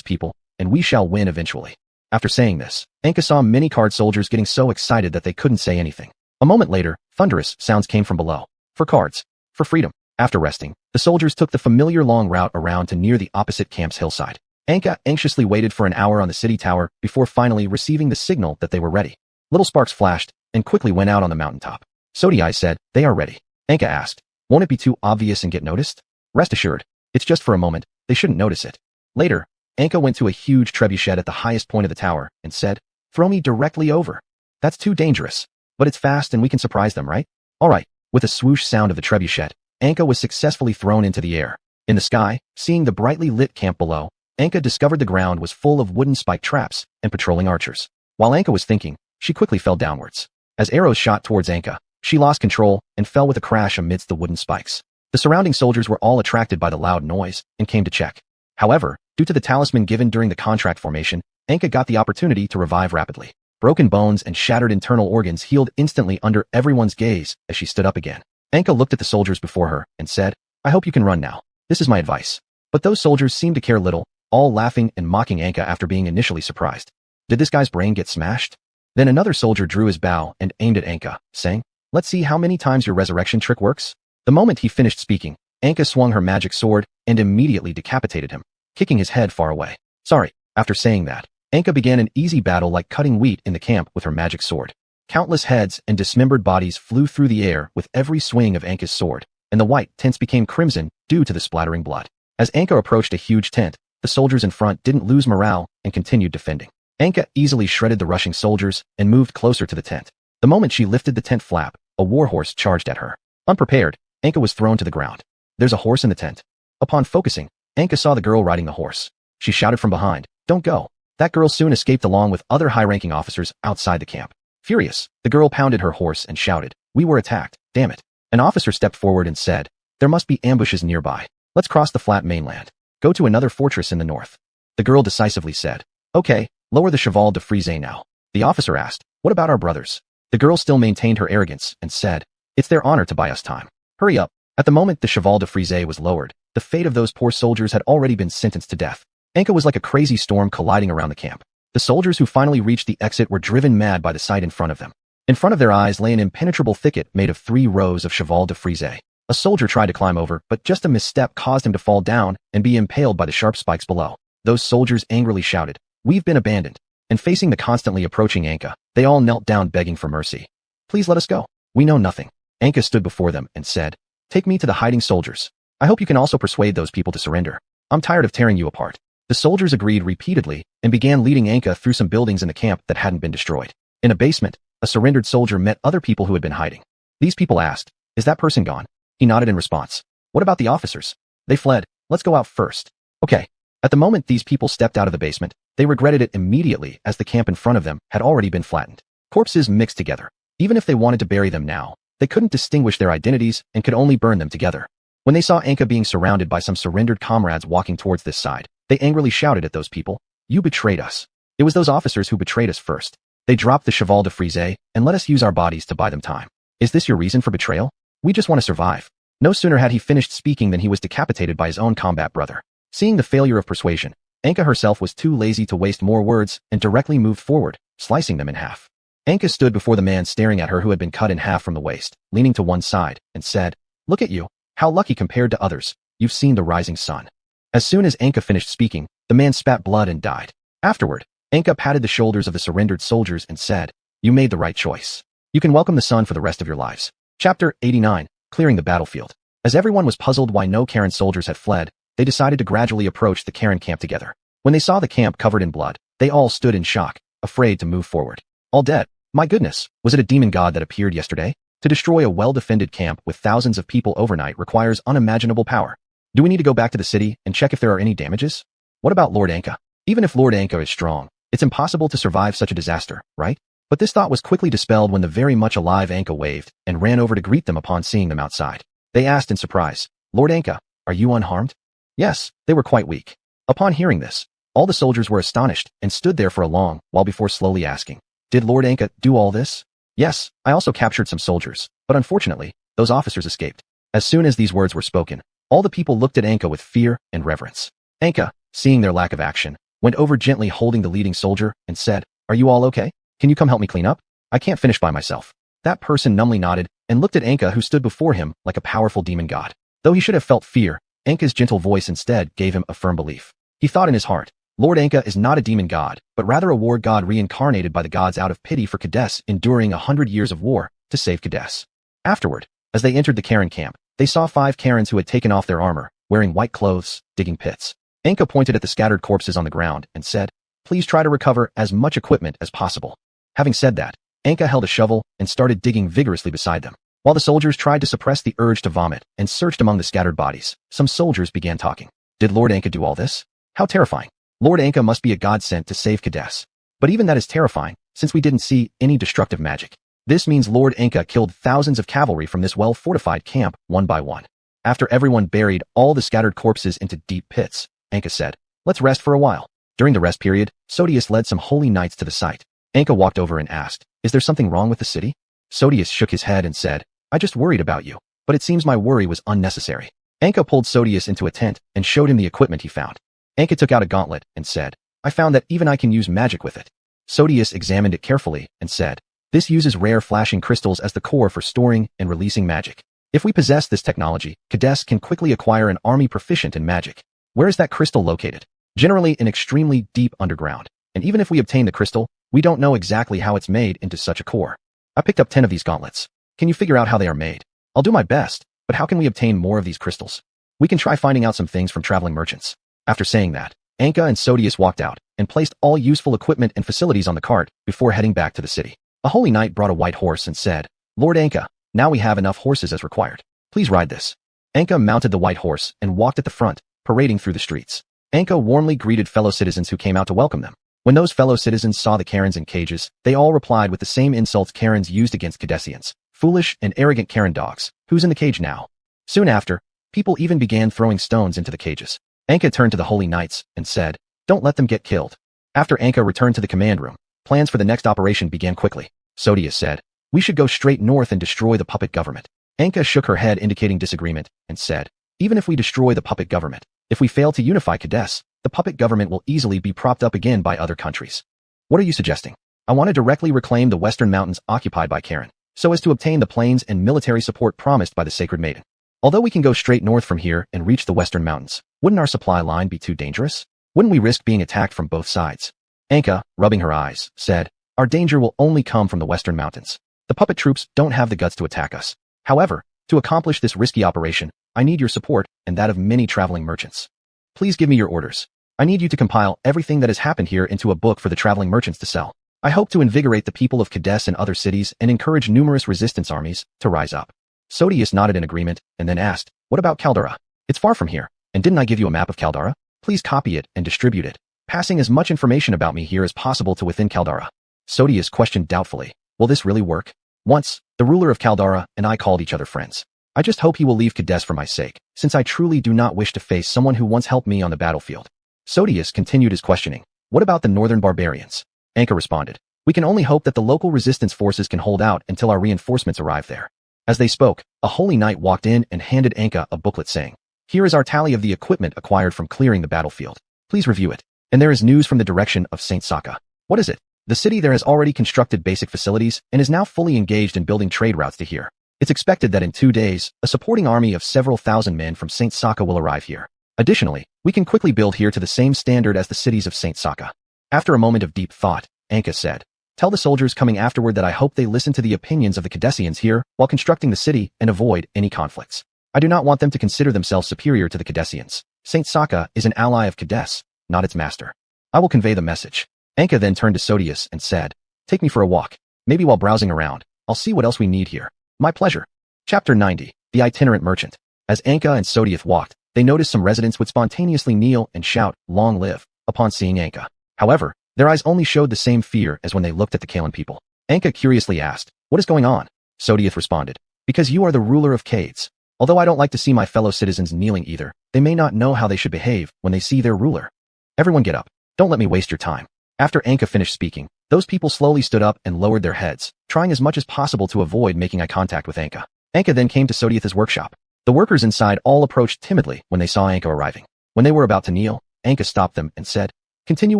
people, and we shall win eventually." After saying this, Anka saw many Card soldiers getting so excited that they couldn't say anything. A moment later, thunderous sounds came from below. "For Cards. For freedom." After resting, the soldiers took the familiar long route around to near the opposite camp's hillside. Anka anxiously waited for an hour on the city tower before finally receiving the signal that they were ready. Little sparks flashed and quickly went out on the mountaintop. Sodi said, "They are ready." Anka asked, "Won't it be too obvious and get noticed?" "Rest assured, it's just for a moment. They shouldn't notice it." Later, Anka went to a huge trebuchet at the highest point of the tower and said, "Throw me directly over." "That's too dangerous. But it's fast and we can surprise them, right?" "All right." With a swoosh sound of the trebuchet, Anka was successfully thrown into the air. In the sky, seeing the brightly lit camp below, Anka discovered the ground was full of wooden spike traps and patrolling archers. While Anka was thinking, she quickly fell downwards. As arrows shot towards Anka, she lost control and fell with a crash amidst the wooden spikes. The surrounding soldiers were all attracted by the loud noise and came to check. However, due to the talisman given during the contract formation, Anka got the opportunity to revive rapidly. Broken bones and shattered internal organs healed instantly under everyone's gaze as she stood up again. Anka looked at the soldiers before her and said, "I hope you can run now. This is my advice." But those soldiers seemed to care little, all laughing and mocking Anka after being initially surprised. Did this guy's brain get smashed? Then another soldier drew his bow and aimed at Anka, saying, "Let's see how many times your resurrection trick works." The moment he finished speaking, Anka swung her magic sword and immediately decapitated him, kicking his head far away. "Sorry." After saying that, Anka began an easy battle like cutting wheat in the camp with her magic sword. Countless heads and dismembered bodies flew through the air with every swing of Anka's sword, and the white tents became crimson due to the splattering blood. As Anka approached a huge tent, the soldiers in front didn't lose morale and continued defending. Anka easily shredded the rushing soldiers and moved closer to the tent. The moment she lifted the tent flap, a warhorse charged at her. Unprepared, Anka was thrown to the ground. There's a horse in the tent. Upon focusing, Anka saw the girl riding the horse. She shouted from behind, "Don't go." That girl soon escaped along with other high-ranking officers outside the camp. Furious, the girl pounded her horse and shouted, "We were attacked, damn it." An officer stepped forward and said, "There must be ambushes nearby. Let's cross the flat mainland. Go to another fortress in the north." The girl decisively said, "Okay, lower the cheval de frise now." The officer asked, "What about our brothers?" The girl still maintained her arrogance and said, "It's their honor to buy us time. Hurry up." At the moment the cheval de frise was lowered, the fate of those poor soldiers had already been sentenced to death. Anka was like a crazy storm colliding around the camp. The soldiers who finally reached the exit were driven mad by the sight in front of them. In front of their eyes lay an impenetrable thicket made of 3 rows of cheval de frise. A soldier tried to climb over, but just a misstep caused him to fall down and be impaled by the sharp spikes below. Those soldiers angrily shouted, "We've been abandoned." And facing the constantly approaching Anka, they all knelt down begging for mercy. "Please let us go. We know nothing." Anka stood before them and said, "Take me to the hiding soldiers. I hope you can also persuade those people to surrender. I'm tired of tearing you apart." The soldiers agreed repeatedly and began leading Anka through some buildings in the camp that hadn't been destroyed. In a basement, a surrendered soldier met other people who had been hiding. These people asked, "Is that person gone?" He nodded in response. "What about the officers?" "They fled. Let's go out first." "Okay." At the moment these people stepped out of the basement, they regretted it immediately as the camp in front of them had already been flattened. Corpses mixed together. Even if they wanted to bury them now, they couldn't distinguish their identities and could only burn them together. When they saw Anka being surrounded by some surrendered comrades walking towards this side, they angrily shouted at those people, "You betrayed us." It was those officers who betrayed us first. They dropped the cheval de frise and let us use our bodies to buy them time. Is this your reason for betrayal? We just want to survive. No sooner had he finished speaking than he was decapitated by his own combat brother. Seeing the failure of persuasion, Anka herself was too lazy to waste more words and directly moved forward, slicing them in half. Anka stood before the man staring at her who had been cut in half from the waist, leaning to one side, and said, "Look at you. How lucky compared to others. You've seen the rising sun." As soon as Anka finished speaking, the man spat blood and died. Afterward, Anka patted the shoulders of the surrendered soldiers and said, "You made the right choice. You can welcome the sun for the rest of your lives." Chapter 89, Clearing the Battlefield. As everyone was puzzled why no Karen soldiers had fled, they decided to gradually approach the Karen camp together. When they saw the camp covered in blood, they all stood in shock, afraid to move forward. All dead. My goodness, was it a demon god that appeared yesterday? To destroy a well-defended camp with thousands of people overnight requires unimaginable power. Do we need to go back to the city and check if there are any damages? What about Lord Anka? Even if Lord Anka is strong, it's impossible to survive such a disaster, right? But this thought was quickly dispelled when the very much alive Anka waved and ran over to greet them upon seeing them outside. They asked in surprise, "Lord Anka, are you unharmed?" Yes, they were quite weak. Upon hearing this, all the soldiers were astonished and stood there for a long while before slowly asking, "Did Lord Anka do all this?" "Yes, I also captured some soldiers, but unfortunately, those officers escaped." As soon as these words were spoken, all the people looked at Anka with fear and reverence. Anka, seeing their lack of action, went over gently holding the leading soldier and said, "Are you all okay? Can you come help me clean up? I can't finish by myself." That person numbly nodded and looked at Anka who stood before him like a powerful demon god. Though he should have felt fear, Anka's gentle voice instead gave him a firm belief. He thought in his heart, Lord Anka is not a demon god, but rather a war god reincarnated by the gods out of pity for Kadesh enduring 100 years of war to save Kadesh. Afterward, as they entered the Karen camp, they saw 5 Karens who had taken off their armor, wearing white clothes, digging pits. Anka pointed at the scattered corpses on the ground and said, "Please try to recover as much equipment as possible." Having said that, Anka held a shovel and started digging vigorously beside them. While the soldiers tried to suppress the urge to vomit and searched among the scattered bodies, some soldiers began talking. Did Lord Anka do all this? How terrifying. Lord Anka must be a god sent to save Kadesh. But even that is terrifying, since we didn't see any destructive magic. This means Lord Anka killed thousands of cavalry from this well-fortified camp, one by one. After everyone buried all the scattered corpses into deep pits, Anka said, "Let's rest for a while." During the rest period, Sodius led some holy knights to the site. Anka walked over and asked, "Is there something wrong with the city?" Sodius shook his head and said, "I just worried about you, but it seems my worry was unnecessary." Anka pulled Sodius into a tent and showed him the equipment he found. Anka took out a gauntlet and said, "I found that even I can use magic with it." Sodius examined it carefully and said, "This uses rare flashing crystals as the core for storing and releasing magic. If we possess this technology, Kadesh can quickly acquire an army proficient in magic." "Where is that crystal located?" "Generally in extremely deep underground, and even if we obtain the crystal, we don't know exactly how it's made into such a core. I picked up 10 of these gauntlets. Can you figure out how they are made?" "I'll do my best, but how can we obtain more of these crystals?" "We can try finding out some things from traveling merchants." After saying that, Anka and Sodius walked out and placed all useful equipment and facilities on the cart before heading back to the city. A holy knight brought a white horse and said, "Lord Anka, now we have enough horses as required. Please ride this." Anka mounted the white horse and walked at the front, parading through the streets. Anka warmly greeted fellow citizens who came out to welcome them. When those fellow citizens saw the Karens in cages, they all replied with the same insults Karens used against Cadessians: foolish and arrogant Karen dogs. Who's in the cage now? Soon after, people even began throwing stones into the cages. Anka turned to the holy knights and said, "Don't let them get killed." After Anka returned to the command room, plans for the next operation began quickly. Sodius said, "We should go straight north and destroy the puppet government." Anka shook her head indicating disagreement and said, "Even if we destroy the puppet government, if we fail to unify Kadesh, the puppet government will easily be propped up again by other countries." "What are you suggesting?" "I want to directly reclaim the western mountains occupied by Karen, so as to obtain the plains and military support promised by the Sacred Maiden. Although we can go straight north from here and reach the western mountains, wouldn't our supply line be too dangerous? Wouldn't we risk being attacked from both sides?" Anka, rubbing her eyes, said, "Our danger will only come from the western mountains. The puppet troops don't have the guts to attack us. However, to accomplish this risky operation, I need your support and that of many traveling merchants. Please give me your orders. I need you to compile everything that has happened here into a book for the traveling merchants to sell. I hope to invigorate the people of Kadesh and other cities and encourage numerous resistance armies to rise up." Sodius nodded in agreement and then asked, "What about Caldara? It's far from here, and didn't I give you a map of Caldara? Please copy it and distribute it, passing as much information about me here as possible to within Caldara." Sodius questioned doubtfully, "Will this really work? Once, the ruler of Caldara and I called each other friends. I just hope he will leave Kadesh for my sake, since I truly do not wish to face someone who once helped me on the battlefield." Sodius continued his questioning. "What about the northern barbarians?" Anka responded, "We can only hope that the local resistance forces can hold out until our reinforcements arrive there." As they spoke, a holy knight walked in and handed Anka a booklet saying, "Here is our tally of the equipment acquired from clearing the battlefield. Please review it. And there is news from the direction of Saint Saka." "What is it?" "The city there has already constructed basic facilities and is now fully engaged in building trade routes to here. It's expected that in 2 days, a supporting army of several thousand men from Saint Saka will arrive here. Additionally, we can quickly build here to the same standard as the cities of Saint Saka." After a moment of deep thought, Anka said, "Tell the soldiers coming afterward that I hope they listen to the opinions of the Cadessians here while constructing the city and avoid any conflicts. I do not want them to consider themselves superior to the Cadessians. Saint Saka is an ally of Kadesh, not its master. I will convey the message." Anka then turned to Sodius and said, "Take me for a walk. Maybe while browsing around, I'll see what else we need here." "My pleasure." Chapter 90, The Itinerant Merchant. As Anka and Sodius walked, they noticed some residents would spontaneously kneel and shout, "Long live," upon seeing Anka. However, their eyes only showed the same fear as when they looked at the Kalan people. Anka curiously asked, "What is going on?" Sodius responded, "Because you are the ruler of Cades. Although I don't like to see my fellow citizens kneeling either, they may not know how they should behave when they see their ruler. Everyone get up. Don't let me waste your time." After Anka finished speaking, those people slowly stood up and lowered their heads, trying as much as possible to avoid making eye contact with Anka. Anka then came to Sodiath's workshop. The workers inside all approached timidly when they saw Anka arriving. When they were about to kneel, Anka stopped them and said, "Continue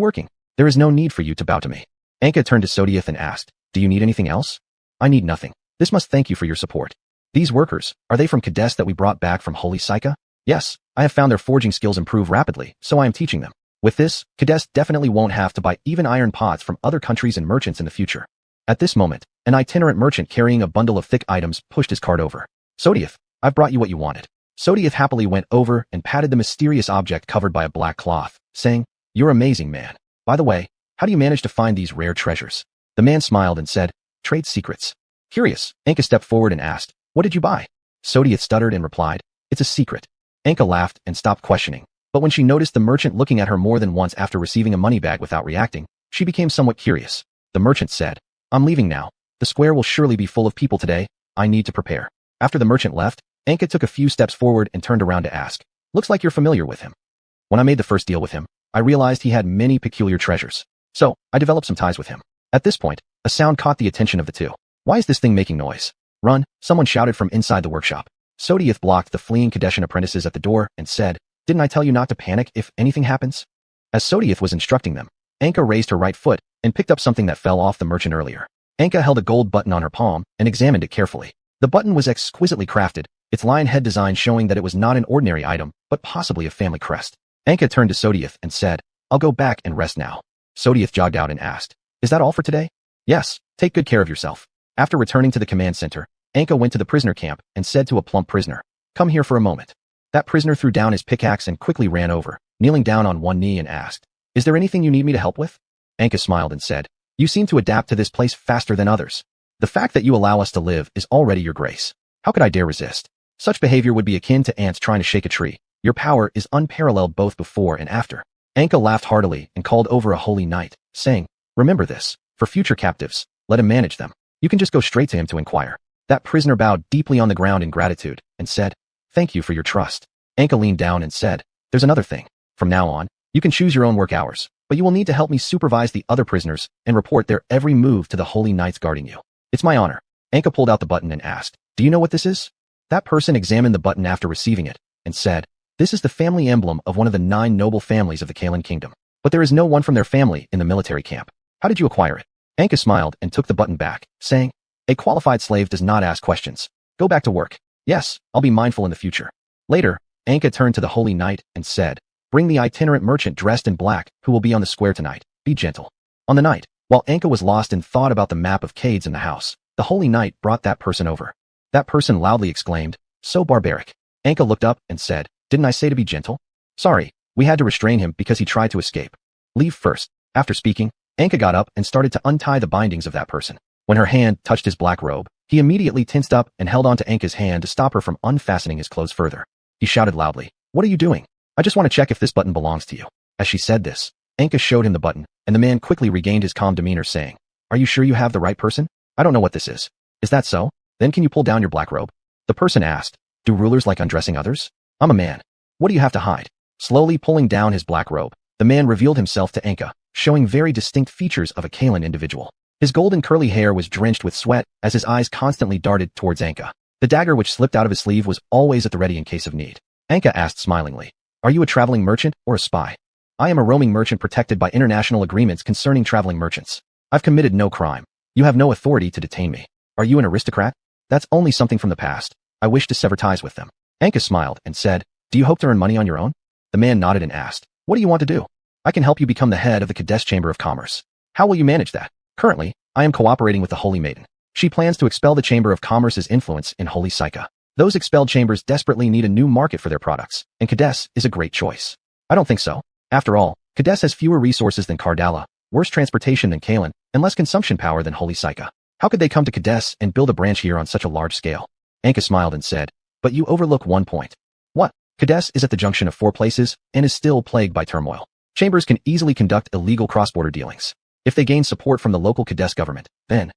working. There is no need for you to bow to me." Anka turned to Sodiath and asked, "Do you need anything else?" "I need nothing. This must thank you for your support." "These workers, are they from Kadesh that we brought back from Holy Sika?" "Yes, I have found their forging skills improve rapidly, so I am teaching them. With this, Kadesh definitely won't have to buy even iron pots from other countries and merchants in the future." At this moment, an itinerant merchant carrying a bundle of thick items pushed his cart over. "Sodiath, I've brought you what you wanted." Sodiath happily went over and patted the mysterious object covered by a black cloth, saying, "You're amazing, man. By the way, how do you manage to find these rare treasures?" The man smiled and said, "Trade secrets." Curious, Anka stepped forward and asked, "What did you buy?" Sodiath stuttered and replied, "It's a secret." Anka laughed and stopped questioning, but when she noticed the merchant looking at her more than once after receiving a money bag without reacting, she became somewhat curious. The merchant said, "I'm leaving now. The square will surely be full of people today. I need to prepare." After the merchant left, Anka took a few steps forward and turned around to ask, "Looks like you're familiar with him." "When I made the first deal with him, I realized he had many peculiar treasures. So, I developed some ties with him." At this point, a sound caught the attention of the two. "Why is this thing making noise?" "Run," someone shouted from inside the workshop. Sodiath blocked the fleeing Kadeshan apprentices at the door and said, "Didn't I tell you not to panic if anything happens?" As Sodiath was instructing them, Anka raised her right foot and picked up something that fell off the merchant earlier. Anka held a gold button on her palm and examined it carefully. The button was exquisitely crafted, its lion head design showing that it was not an ordinary item, but possibly a family crest. Anka turned to Sodiath and said, "I'll go back and rest now." Sodiath jogged out and asked, "Is that all for today?" "Yes, take good care of yourself." After returning to the command center, Anka went to the prisoner camp and said to a plump prisoner, "Come here for a moment." That prisoner threw down his pickaxe and quickly ran over, kneeling down on one knee and asked, Is there anything you need me to help with? Anka smiled and said, you seem to adapt to this place faster than others. The fact that you allow us to live is already your grace. How could I dare resist? Such behavior would be akin to ants trying to shake a tree. Your power is unparalleled both before and after. Anka laughed heartily and called over a holy knight, saying, remember this, for future captives, let him manage them. You can just go straight to him to inquire. That prisoner bowed deeply on the ground in gratitude and said, thank you for your trust. Anka leaned down and said, there's another thing. From now on, you can choose your own work hours, but you will need to help me supervise the other prisoners and report their every move to the holy knights guarding you. It's my honor. Anka pulled out the button and asked, do you know what this is? That person examined the button after receiving it and said, this is the family emblem of one of the 9 noble families of the Kalan kingdom, but there is no one from their family in the military camp. How did you acquire it? Anka smiled and took the button back, saying, a qualified slave does not ask questions. Go back to work. Yes, I'll be mindful in the future. Later, Anka turned to the holy knight and said, bring the itinerant merchant dressed in black who will be on the square tonight. Be gentle. On the night, while Anka was lost in thought about the map of Cades in the house, the holy knight brought that person over. That person loudly exclaimed, so barbaric. Anka looked up and said, didn't I say to be gentle? Sorry, we had to restrain him because he tried to escape. Leave first. After speaking, Anka got up and started to untie the bindings of that person. When her hand touched his black robe, he immediately tensed up and held onto Anka's hand to stop her from unfastening his clothes further. He shouted loudly, what are you doing? I just want to check if this button belongs to you. As she said this, Anka showed him the button, and the man quickly regained his calm demeanor saying, are you sure you have the right person? I don't know what this is. Is that so? Then can you pull down your black robe? The person asked, do rulers like undressing others? I'm a man. What do you have to hide? Slowly pulling down his black robe, the man revealed himself to Anka, showing very distinct features of a Kalan individual. His golden curly hair was drenched with sweat as his eyes constantly darted towards Anka. The dagger which slipped out of his sleeve was always at the ready in case of need. Anka asked smilingly, are you a traveling merchant or a spy? I am a roaming merchant protected by international agreements concerning traveling merchants. I've committed no crime. You have no authority to detain me. Are you an aristocrat? That's only something from the past. I wish to sever ties with them. Anka smiled and said, do you hope to earn money on your own? The man nodded and asked, what do you want to do? I can help you become the head of the Kadesh Chamber of Commerce. How will you manage that? Currently, I am cooperating with the Holy Maiden. She plans to expel the Chamber of Commerce's influence in Holy Psycha. Those expelled chambers desperately need a new market for their products, and Kadesh is a great choice. I don't think so. After all, Kadesh has fewer resources than Kardala, worse transportation than Kalan, and less consumption power than Holy Psycha. How could they come to Kadesh and build a branch here on such a large scale? Anka smiled and said, but you overlook one point. What? Kadesh is at the junction of 4 places and is still plagued by turmoil. Chambers can easily conduct illegal cross-border dealings. If they gain support from the local Kadesh government, then...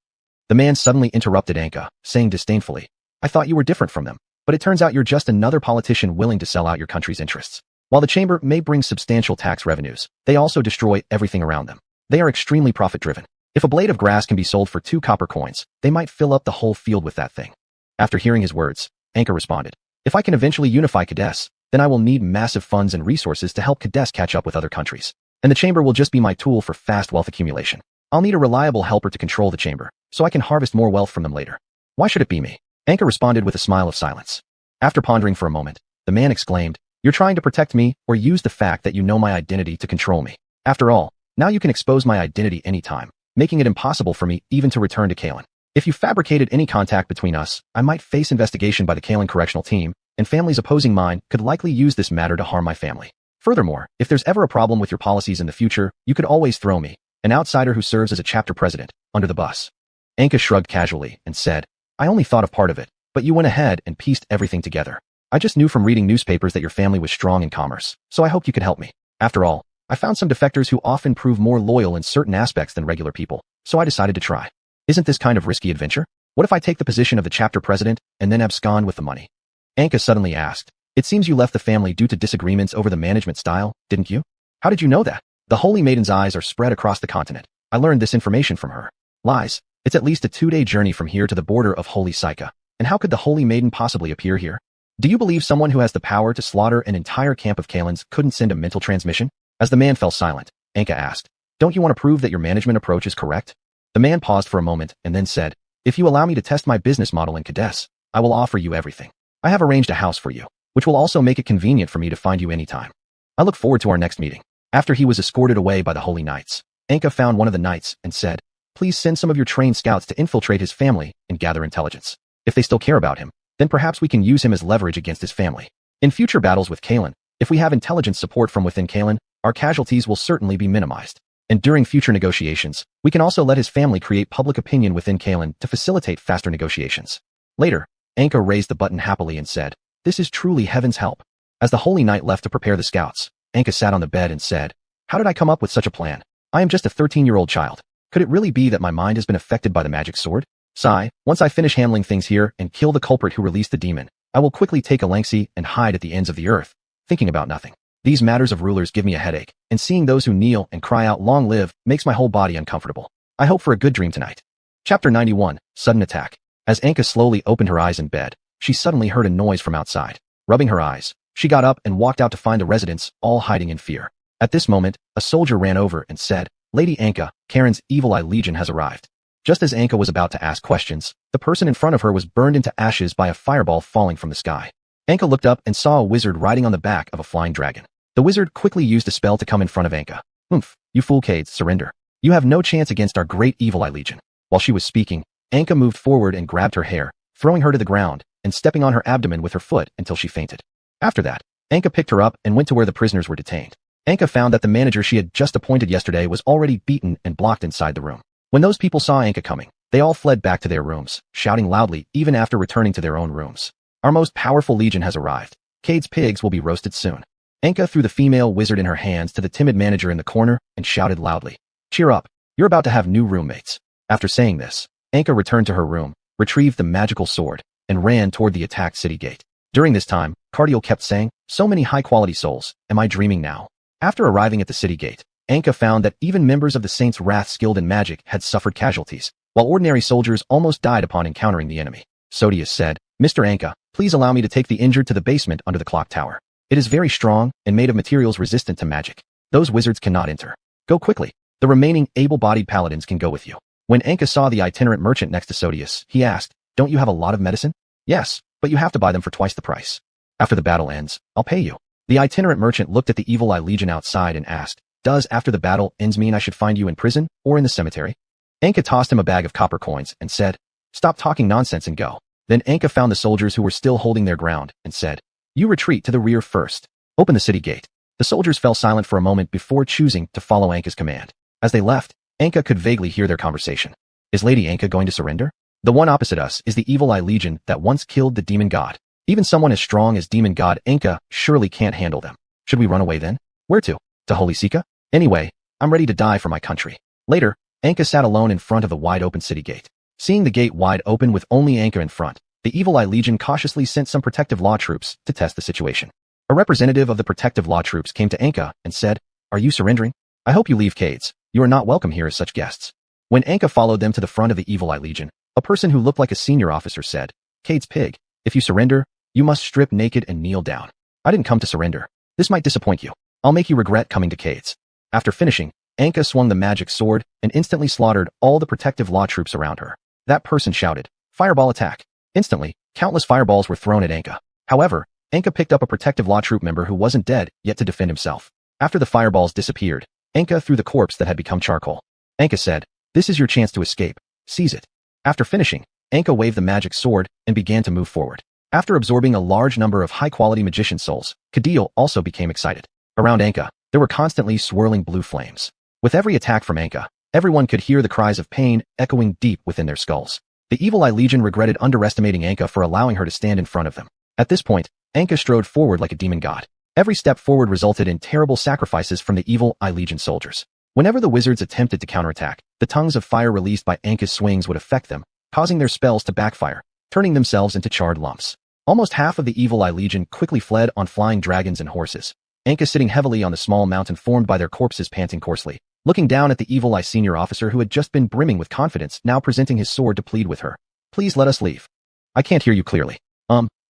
The man suddenly interrupted Anka, saying disdainfully, I thought you were different from them, but it turns out you're just another politician willing to sell out your country's interests. While the chamber may bring substantial tax revenues, they also destroy everything around them. They are extremely profit-driven. If a blade of grass can be sold for 2 copper coins, they might fill up the whole field with that thing. After hearing his words, Anka responded, if I can eventually unify Kadesh, then I will need massive funds and resources to help Kadesh catch up with other countries. And the chamber will just be my tool for fast wealth accumulation. I'll need a reliable helper to control the chamber, so I can harvest more wealth from them later. Why should it be me? Anka responded with a smile of silence. After pondering for a moment, the man exclaimed, you're trying to protect me or use the fact that you know my identity to control me. After all, now you can expose my identity anytime, making it impossible for me even to return to Kalan. If you fabricated any contact between us, I might face investigation by the Kalan correctional team, and families opposing mine could likely use this matter to harm my family. Furthermore, if there's ever a problem with your policies in the future, you could always throw me, an outsider who serves as a chapter president, under the bus. Anka shrugged casually and said, I only thought of part of it, but you went ahead and pieced everything together. I just knew from reading newspapers that your family was strong in commerce, so I hoped you could help me. After all, I found some defectors who often prove more loyal in certain aspects than regular people, so I decided to try. Isn't this kind of risky adventure? What if I take the position of the chapter president and then abscond with the money? Anka suddenly asked, it seems you left the family due to disagreements over the management style, didn't you? How did you know that? The Holy Maiden's eyes are spread across the continent. I learned this information from her. Lies. It's at least a 2-day journey from here to the border of Holy Psycha. And how could the Holy Maiden possibly appear here? Do you believe someone who has the power to slaughter an entire camp of Kalans couldn't send a mental transmission? As the man fell silent, Anka asked, don't you want to prove that your management approach is correct? The man paused for a moment and then said, if you allow me to test my business model in Kadesh, I will offer you everything. I have arranged a house for you, which will also make it convenient for me to find you anytime. I look forward to our next meeting. After he was escorted away by the Holy Knights, Anka found one of the knights and said, please send some of your trained scouts to infiltrate his family and gather intelligence. If they still care about him, then perhaps we can use him as leverage against his family. In future battles with Kalan, if we have intelligence support from within Kalan, our casualties will certainly be minimized. And during future negotiations, we can also let his family create public opinion within Kalen to facilitate faster negotiations. Later, Anka raised the button happily and said, "This is truly heaven's help." As the Holy Knight left to prepare the scouts, Anka sat on the bed and said, "How did I come up with such a plan? I am just a 13-year-old child. Could it really be that my mind has been affected by the magic sword? Sigh, once I finish handling things here and kill the culprit who released the demon, I will quickly take a Lanxi and hide at the ends of the earth, thinking about nothing. These matters of rulers give me a headache, and seeing those who kneel and cry out 'Long live' makes my whole body uncomfortable. I hope for a good dream tonight." Chapter 91, Sudden Attack. As Anka slowly opened her eyes in bed, she suddenly heard a noise from outside. Rubbing her eyes, she got up and walked out to find the residents all hiding in fear. At this moment, a soldier ran over and said, "Lady Anka, Karen's Evil Eye Legion has arrived." Just as Anka was about to ask questions, the person in front of her was burned into ashes by a fireball falling from the sky. Anka looked up and saw a wizard riding on the back of a flying dragon. The wizard quickly used a spell to come in front of Anka. "Oomph, you fool Cades, surrender. You have no chance against our great Evil Eye Legion." While she was speaking, Anka moved forward and grabbed her hair, throwing her to the ground and stepping on her abdomen with her foot until she fainted. After that, Anka picked her up and went to where the prisoners were detained. Anka found that the manager she had just appointed yesterday was already beaten and blocked inside the room. When those people saw Anka coming, they all fled back to their rooms, shouting loudly even after returning to their own rooms. "Our most powerful legion has arrived. Cade's pigs will be roasted soon." Anka threw the female wizard in her hands to the timid manager in the corner and shouted loudly, "Cheer up, you're about to have new roommates." After saying this, Anka returned to her room, retrieved the magical sword, and ran toward the attacked city gate. During this time, Cardiel kept saying, "So many high-quality souls, am I dreaming now?" After arriving at the city gate, Anka found that even members of the Saints' Wrath skilled in magic had suffered casualties, while ordinary soldiers almost died upon encountering the enemy. Sodius said, "Mr. Anka, please allow me to take the injured to the basement under the clock tower. It is very strong and made of materials resistant to magic. Those wizards cannot enter. Go quickly. The remaining able-bodied paladins can go with you." When Anka saw the itinerant merchant next to Sodius, he asked, "Don't you have a lot of medicine?" "Yes, but you have to buy them for twice the price. After the battle ends, I'll pay you." The itinerant merchant looked at the Evil Eye Legion outside and asked, "Does after the battle ends mean I should find you in prison or in the cemetery?" Anka tossed him a bag of copper coins and said, "Stop talking nonsense and go." Then Anka found the soldiers who were still holding their ground and said, "You retreat to the rear first. Open the city gate." The soldiers fell silent for a moment before choosing to follow Anka's command. As they left, Anka could vaguely hear their conversation. "Is Lady Anka going to surrender? The one opposite us is the Evil Eye Legion that once killed the demon god. Even someone as strong as demon god Anka surely can't handle them. Should we run away then? Where to? To Holy Sika? Anyway, I'm ready to die for my country." Later, Anka sat alone in front of the wide-open city gate. Seeing the gate wide open with only Anka in front, the Evil Eye Legion cautiously sent some protective law troops to test the situation. A representative of the protective law troops came to Anka and said, "Are you surrendering? I hope you leave Cades. You are not welcome here as such guests." When Anka followed them to the front of the Evil Eye Legion, a person who looked like a senior officer said, "Cades pig, if you surrender, you must strip naked and kneel down. I didn't come to surrender. This might disappoint you. I'll make you regret coming to Cades." After finishing, Anka swung the magic sword and instantly slaughtered all the protective law troops around her. That person shouted, "Fireball attack." Instantly, countless fireballs were thrown at Anka. However, Anka picked up a protective law troop member who wasn't dead yet to defend himself. After the fireballs disappeared, Anka threw the corpse that had become charcoal. Anka said, "This is your chance to escape. Seize it." After finishing, Anka waved the magic sword and began to move forward. After absorbing a large number of high-quality magician souls, Cadil also became excited. Around Anka, there were constantly swirling blue flames. With every attack from Anka, everyone could hear the cries of pain echoing deep within their skulls. The Evil Eye Legion regretted underestimating Anka for allowing her to stand in front of them. At this point, Anka strode forward like a demon god. Every step forward resulted in terrible sacrifices from the Evil Eye Legion soldiers. Whenever the wizards attempted to counterattack, the tongues of fire released by Anka's swings would affect them, causing their spells to backfire, turning themselves into charred lumps. Almost half of the Evil Eye Legion quickly fled on flying dragons and horses. Anka sitting heavily on the small mountain formed by their corpses panting coarsely, looking down at the Evil Eye senior officer who had just been brimming with confidence, now presenting his sword to plead with her. "Please let us leave." "I can't hear you clearly."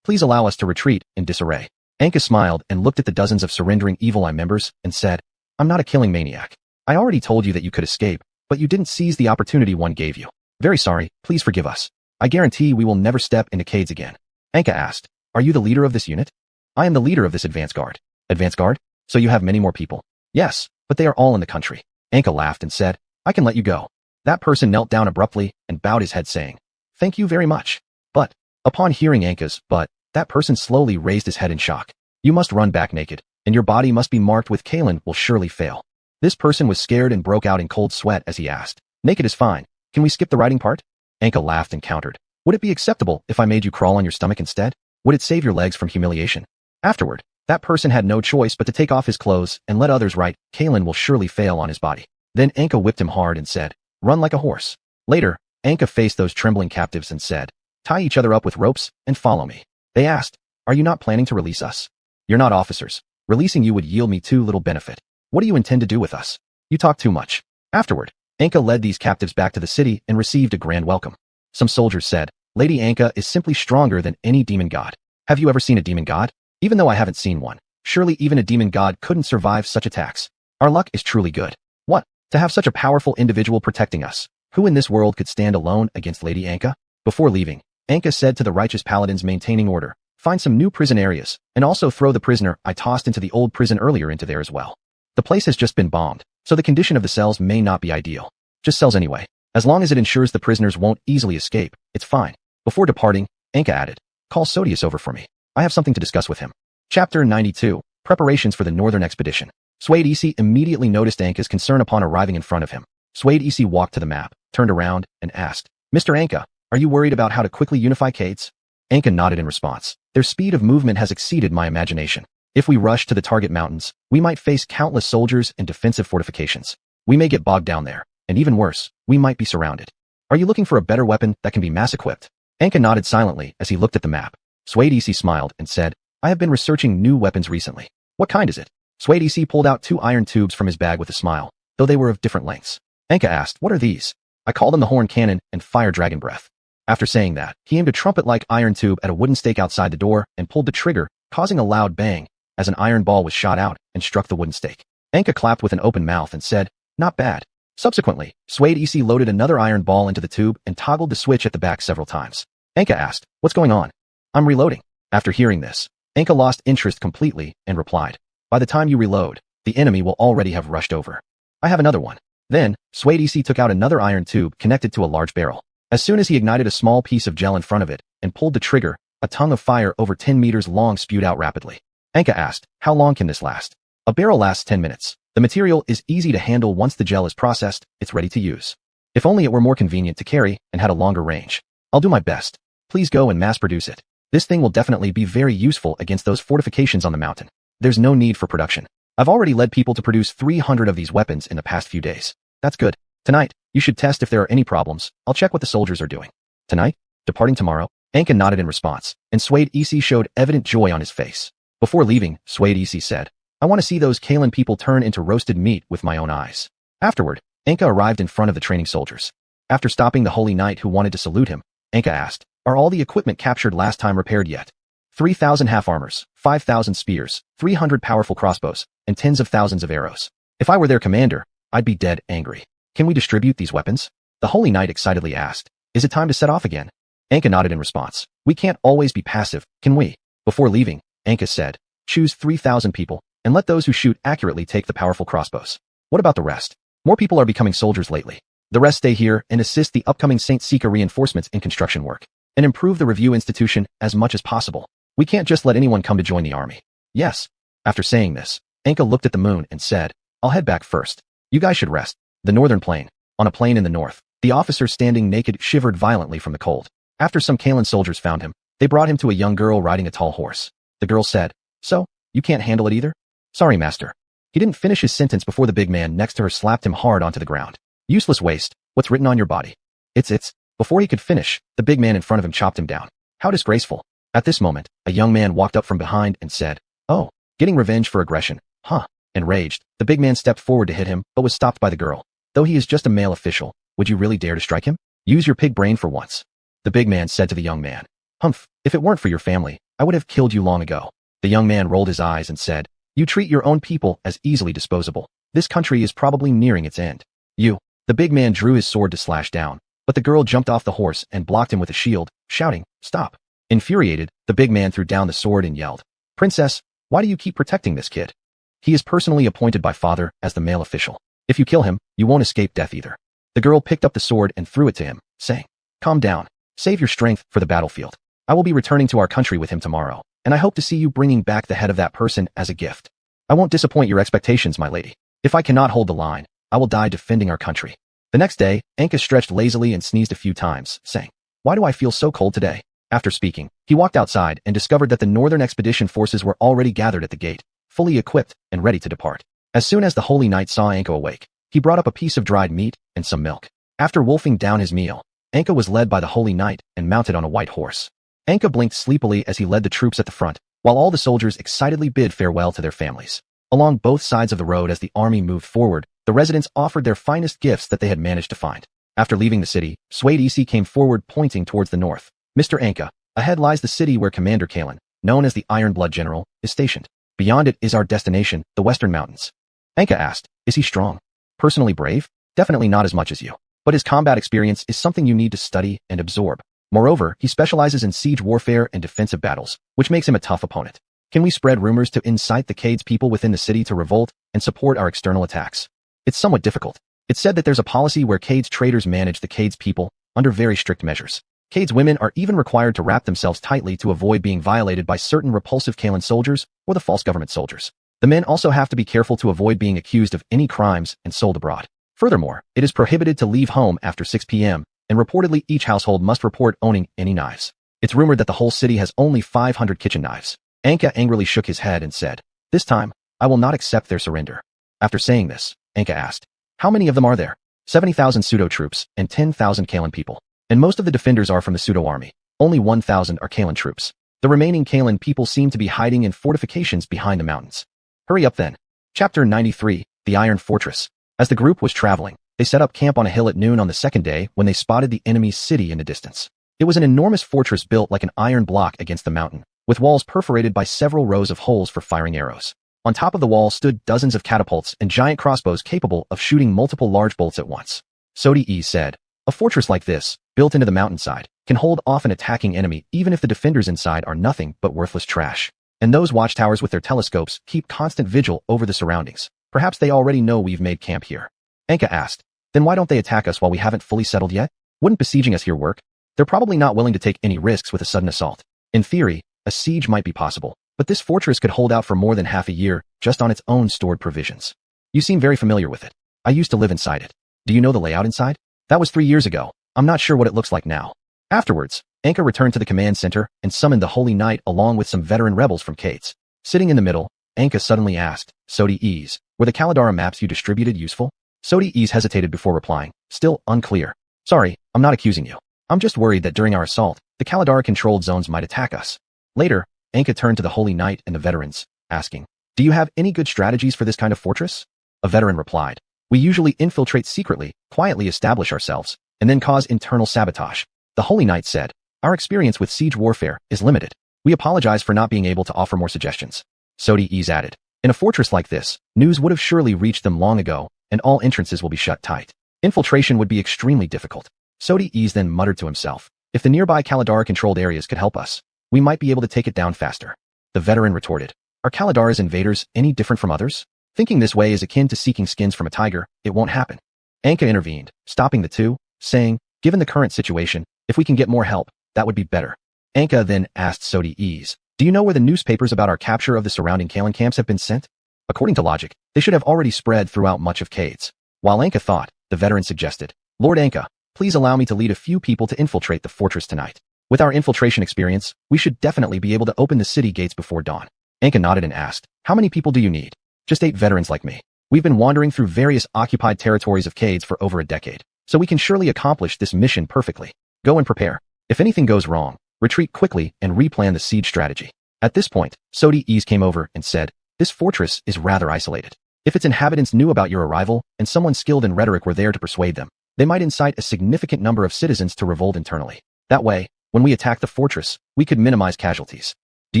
Please allow us to retreat," in disarray. Anka smiled and looked at the dozens of surrendering Evil Eye members and said, "I'm not a killing maniac. I already told you that you could escape, but you didn't seize the opportunity one gave you. Very sorry, please forgive us. I guarantee we will never step into Cades again." Anka asked, "Are you the leader of this unit?" "I am the leader of this advance guard." "Advance guard? So you have many more people?" "Yes, but they are all in the country." Anka laughed and said, "I can let you go." That person knelt down abruptly and bowed his head saying, "Thank you very much." But, upon hearing Anka's "but," that person slowly raised his head in shock. "You must run back naked. and your body must be marked with Kalen will surely fail. This person was scared and broke out in cold sweat as he asked, naked is fine. Can we skip the writing part? Anka laughed and countered. Would it be acceptable if I made you crawl on your stomach instead? Would it save your legs from humiliation? Afterward, that person had no choice but to take off his clothes and let others write, Kalen will surely fail on his body. Then Anka whipped him hard and said, run like a horse. Later, Anka faced those trembling captives and said, tie each other up with ropes and follow me. They asked, are you not planning to release us? You're not officers. Releasing you would yield me too little benefit. What do you intend to do with us? You talk too much. Afterward, Anka led these captives back to the city and received a grand welcome. Some soldiers said, Lady Anka is simply stronger than any demon god. Have you ever seen a demon god? Even though I haven't seen one, surely even a demon god couldn't survive such attacks. Our luck is truly good. What? To have such a powerful individual protecting us. Who in this world could stand alone against Lady Anka? Before leaving, Anka said to the righteous paladins maintaining order, find some new prison areas, and also throw the prisoner I tossed into the old prison earlier into there as well. The place has just been bombed, so the condition of the cells may not be ideal. Just cells anyway. As long as it ensures the prisoners won't easily escape, it's fine. Before departing, Anka added, call Sodius over for me. I have something to discuss with him. Chapter 92. Preparations for the Northern Expedition. Xuanhuan immediately noticed Anka's concern upon arriving in front of him. Xuanhuan walked to the map, turned around, and asked, Mr. Anka, are you worried about how to quickly unify Cades? Anka nodded in response. Their speed of movement has exceeded my imagination. If we rush to the target mountains, we might face countless soldiers and defensive fortifications. We may get bogged down there, and even worse, we might be surrounded. Are you looking for a better weapon that can be mass-equipped? Anka nodded silently as he looked at the map. Xuanhuan smiled and said, I have been researching new weapons recently. What kind is it? Xuanhuan pulled out 2 iron tubes from his bag with a smile, though they were of different lengths. Anka asked, what are these? I call them the horn cannon and fire dragon breath. After saying that, he aimed a trumpet-like iron tube at a wooden stake outside the door and pulled the trigger, causing a loud bang as an iron ball was shot out and struck the wooden stake. Anka clapped with an open mouth and said, not bad. Subsequently, Xuanhuan loaded another iron ball into the tube and toggled the switch at the back several times. Anka asked, what's going on? I'm reloading. After hearing this, Anka lost interest completely and replied, by the time you reload, the enemy will already have rushed over. I have another one. Then, Xuanhuan took out another iron tube connected to a large barrel. As soon as he ignited a small piece of gel in front of it and pulled the trigger, a tongue of fire over 10 meters long spewed out rapidly. Anka asked, how long can this last? A barrel lasts 10 minutes. The material is easy to handle once the gel is processed, it's ready to use. If only it were more convenient to carry and had a longer range. I'll do my best. Please go and mass produce it. This thing will definitely be very useful against those fortifications on the mountain. There's no need for production. I've already led people to produce 300 of these weapons in the past few days. That's good. Tonight, you should test if there are any problems. I'll check what the soldiers are doing. Tonight? Departing tomorrow? Anka nodded in response, and Xuanhuan showed evident joy on his face. Before leaving, Xuanhuan said, I want to see those Kalen people turn into roasted meat with my own eyes. Afterward, Anka arrived in front of the training soldiers. After stopping the holy knight who wanted to salute him, Anka asked, are all the equipment captured last time repaired yet? 3,000 half-armors, 5,000 spears, 300 powerful crossbows, and tens of thousands of arrows. If I were their commander, I'd be dead angry. Can we distribute these weapons? The holy knight excitedly asked, is it time to set off again? Anka nodded in response. We can't always be passive, can we? Before leaving, Anka said, choose 3,000 people, and let those who shoot accurately take the powerful crossbows. What about the rest? More people are becoming soldiers lately. The rest stay here and assist the upcoming Saint Sika reinforcements in construction work, and improve the review institution as much as possible. We can't just let anyone come to join the army. Yes. After saying this, Anka looked at the moon and said, I'll head back first. You guys should rest. The northern plain. On a plain in the north, the officer standing naked shivered violently from the cold. After some Kalen soldiers found him, they brought him to a young girl riding a tall horse. The girl said, so, you can't handle it either? Sorry, master. He didn't finish his sentence before the big man next to her slapped him hard onto the ground. Useless waste. What's written on your body? It's. Before he could finish, the big man in front of him chopped him down. How disgraceful. At this moment, a young man walked up from behind and said, oh, getting revenge for aggression, huh? Enraged, the big man stepped forward to hit him, but was stopped by the girl. Though he is just a male official, would you really dare to strike him? Use your pig brain for once. The big man said to the young man, Humph, if it weren't for your family, I would have killed you long ago. The young man rolled his eyes and said, you treat your own people as easily disposable. This country is probably nearing its end. The big man drew his sword to slash down, but the girl jumped off the horse and blocked him with a shield, shouting, stop. Infuriated, the big man threw down the sword and yelled, Princess, why do you keep protecting this kid? He is personally appointed by father as the male official. If you kill him, you won't escape death either. The girl picked up the sword and threw it to him, saying, calm down. Save your strength for the battlefield. I will be returning to our country with him tomorrow, and I hope to see you bringing back the head of that person as a gift. I won't disappoint your expectations, my lady. If I cannot hold the line, I will die defending our country. The next day, Anka stretched lazily and sneezed a few times, saying, "Why do I feel so cold today?" After speaking, he walked outside and discovered that the Northern Expedition forces were already gathered at the gate, fully equipped and ready to depart. As soon as the Holy Knight saw Anka awake, he brought up a piece of dried meat and some milk. After wolfing down his meal, Anka was led by the Holy Knight and mounted on a white horse. Anka blinked sleepily as he led the troops at the front, while all the soldiers excitedly bid farewell to their families. Along both sides of the road as the army moved forward, the residents offered their finest gifts that they had managed to find. After leaving the city, xiuxian came forward pointing towards the north. "Mr. Anka, ahead lies the city where Commander Kalen, known as the Iron Blood General, is stationed. Beyond it is our destination, the Western Mountains." Anka asked, "Is he strong? Personally brave? Definitely not as much as you. But his combat experience is something you need to study and absorb. Moreover, he specializes in siege warfare and defensive battles, which makes him a tough opponent. Can we spread rumors to incite the Cade's people within the city to revolt and support our external attacks? It's somewhat difficult. It's said that there's a policy where Cade's traders manage the Cade's people under very strict measures. Cade's women are even required to wrap themselves tightly to avoid being violated by certain repulsive Kalen soldiers or the false government soldiers. The men also have to be careful to avoid being accused of any crimes and sold abroad. Furthermore, it is prohibited to leave home after 6 p.m., and reportedly each household must report owning any knives. It's rumored that the whole city has only 500 kitchen knives." Anka angrily shook his head and said, "This time, I will not accept their surrender." After saying this, Anka asked, "How many of them are there?" 70,000 pseudo troops and 10,000 Kalen people. And most of the defenders are from the pseudo army. Only 1,000 are Kalen troops. The remaining Kalen people seem to be hiding in fortifications behind the mountains. Hurry up then. Chapter 93, The Iron Fortress. As the group was traveling, they set up camp on a hill at noon on the second day when they spotted the enemy's city in the distance. It was an enormous fortress built like an iron block against the mountain, with walls perforated by several rows of holes for firing arrows. On top of the wall stood dozens of catapults and giant crossbows capable of shooting multiple large bolts at once. Xiuxian said, "A fortress like this, built into the mountainside, can hold off an attacking enemy even if the defenders inside are nothing but worthless trash. And those watchtowers with their telescopes keep constant vigil over the surroundings. Perhaps they already know we've made camp here." Anka asked, "Then why don't they attack us while we haven't fully settled yet? Wouldn't besieging us here work? They're probably not willing to take any risks with a sudden assault. In theory, a siege might be possible, but this fortress could hold out for more than half a year just on its own stored provisions. You seem very familiar with it. I used to live inside it. Do you know the layout inside? That was 3 years ago. I'm not sure what it looks like now." Afterwards, Anka returned to the command center and summoned the Holy Knight along with some veteran rebels from Cade's. Sitting in the middle, Anka suddenly asked, "Xiuxian, were the Kaladara maps you distributed useful?" Xiuxian hesitated before replying, still unclear. "Sorry, I'm not accusing you. I'm just worried that during our assault, the Kaladara-controlled zones might attack us." Later, Anka turned to the Holy Knight and the veterans, asking, "Do you have any good strategies for this kind of fortress?" A veteran replied, "We usually infiltrate secretly, quietly establish ourselves, and then cause internal sabotage." The Holy Knight said, "Our experience with siege warfare is limited. We apologize for not being able to offer more suggestions." Xiuxian added, "In a fortress like this, news would have surely reached them long ago, and all entrances will be shut tight. Infiltration would be extremely difficult." Xiuxian then muttered to himself, "If the nearby Kaladara-controlled areas could help us, we might be able to take it down faster." The veteran retorted, "Are Kaladara's invaders any different from others? Thinking this way is akin to seeking skins from a tiger. It won't happen." Anka intervened, stopping the two, saying, "Given the current situation, if we can get more help, that would be better." Anka then asked Xiuxian, "Do you know where the newspapers about our capture of the surrounding Kalen camps have been sent?" According to logic, they should have already spread throughout much of Cade's. While Anka thought, the veteran suggested, "Lord Anka, please allow me to lead a few people to infiltrate the fortress tonight. With our infiltration experience, we should definitely be able to open the city gates before dawn." Anka nodded and asked, "How many people do you need?" "Just 8 veterans like me. We've been wandering through various occupied territories of Cade's for over a decade, so we can surely accomplish this mission perfectly. Go and prepare. If anything goes wrong, retreat quickly and replan the siege strategy." At this point, Xiuxian came over and said, "This fortress is rather isolated. If its inhabitants knew about your arrival and someone skilled in rhetoric were there to persuade them, they might incite a significant number of citizens to revolt internally. That way, when we attack the fortress, we could minimize casualties. Do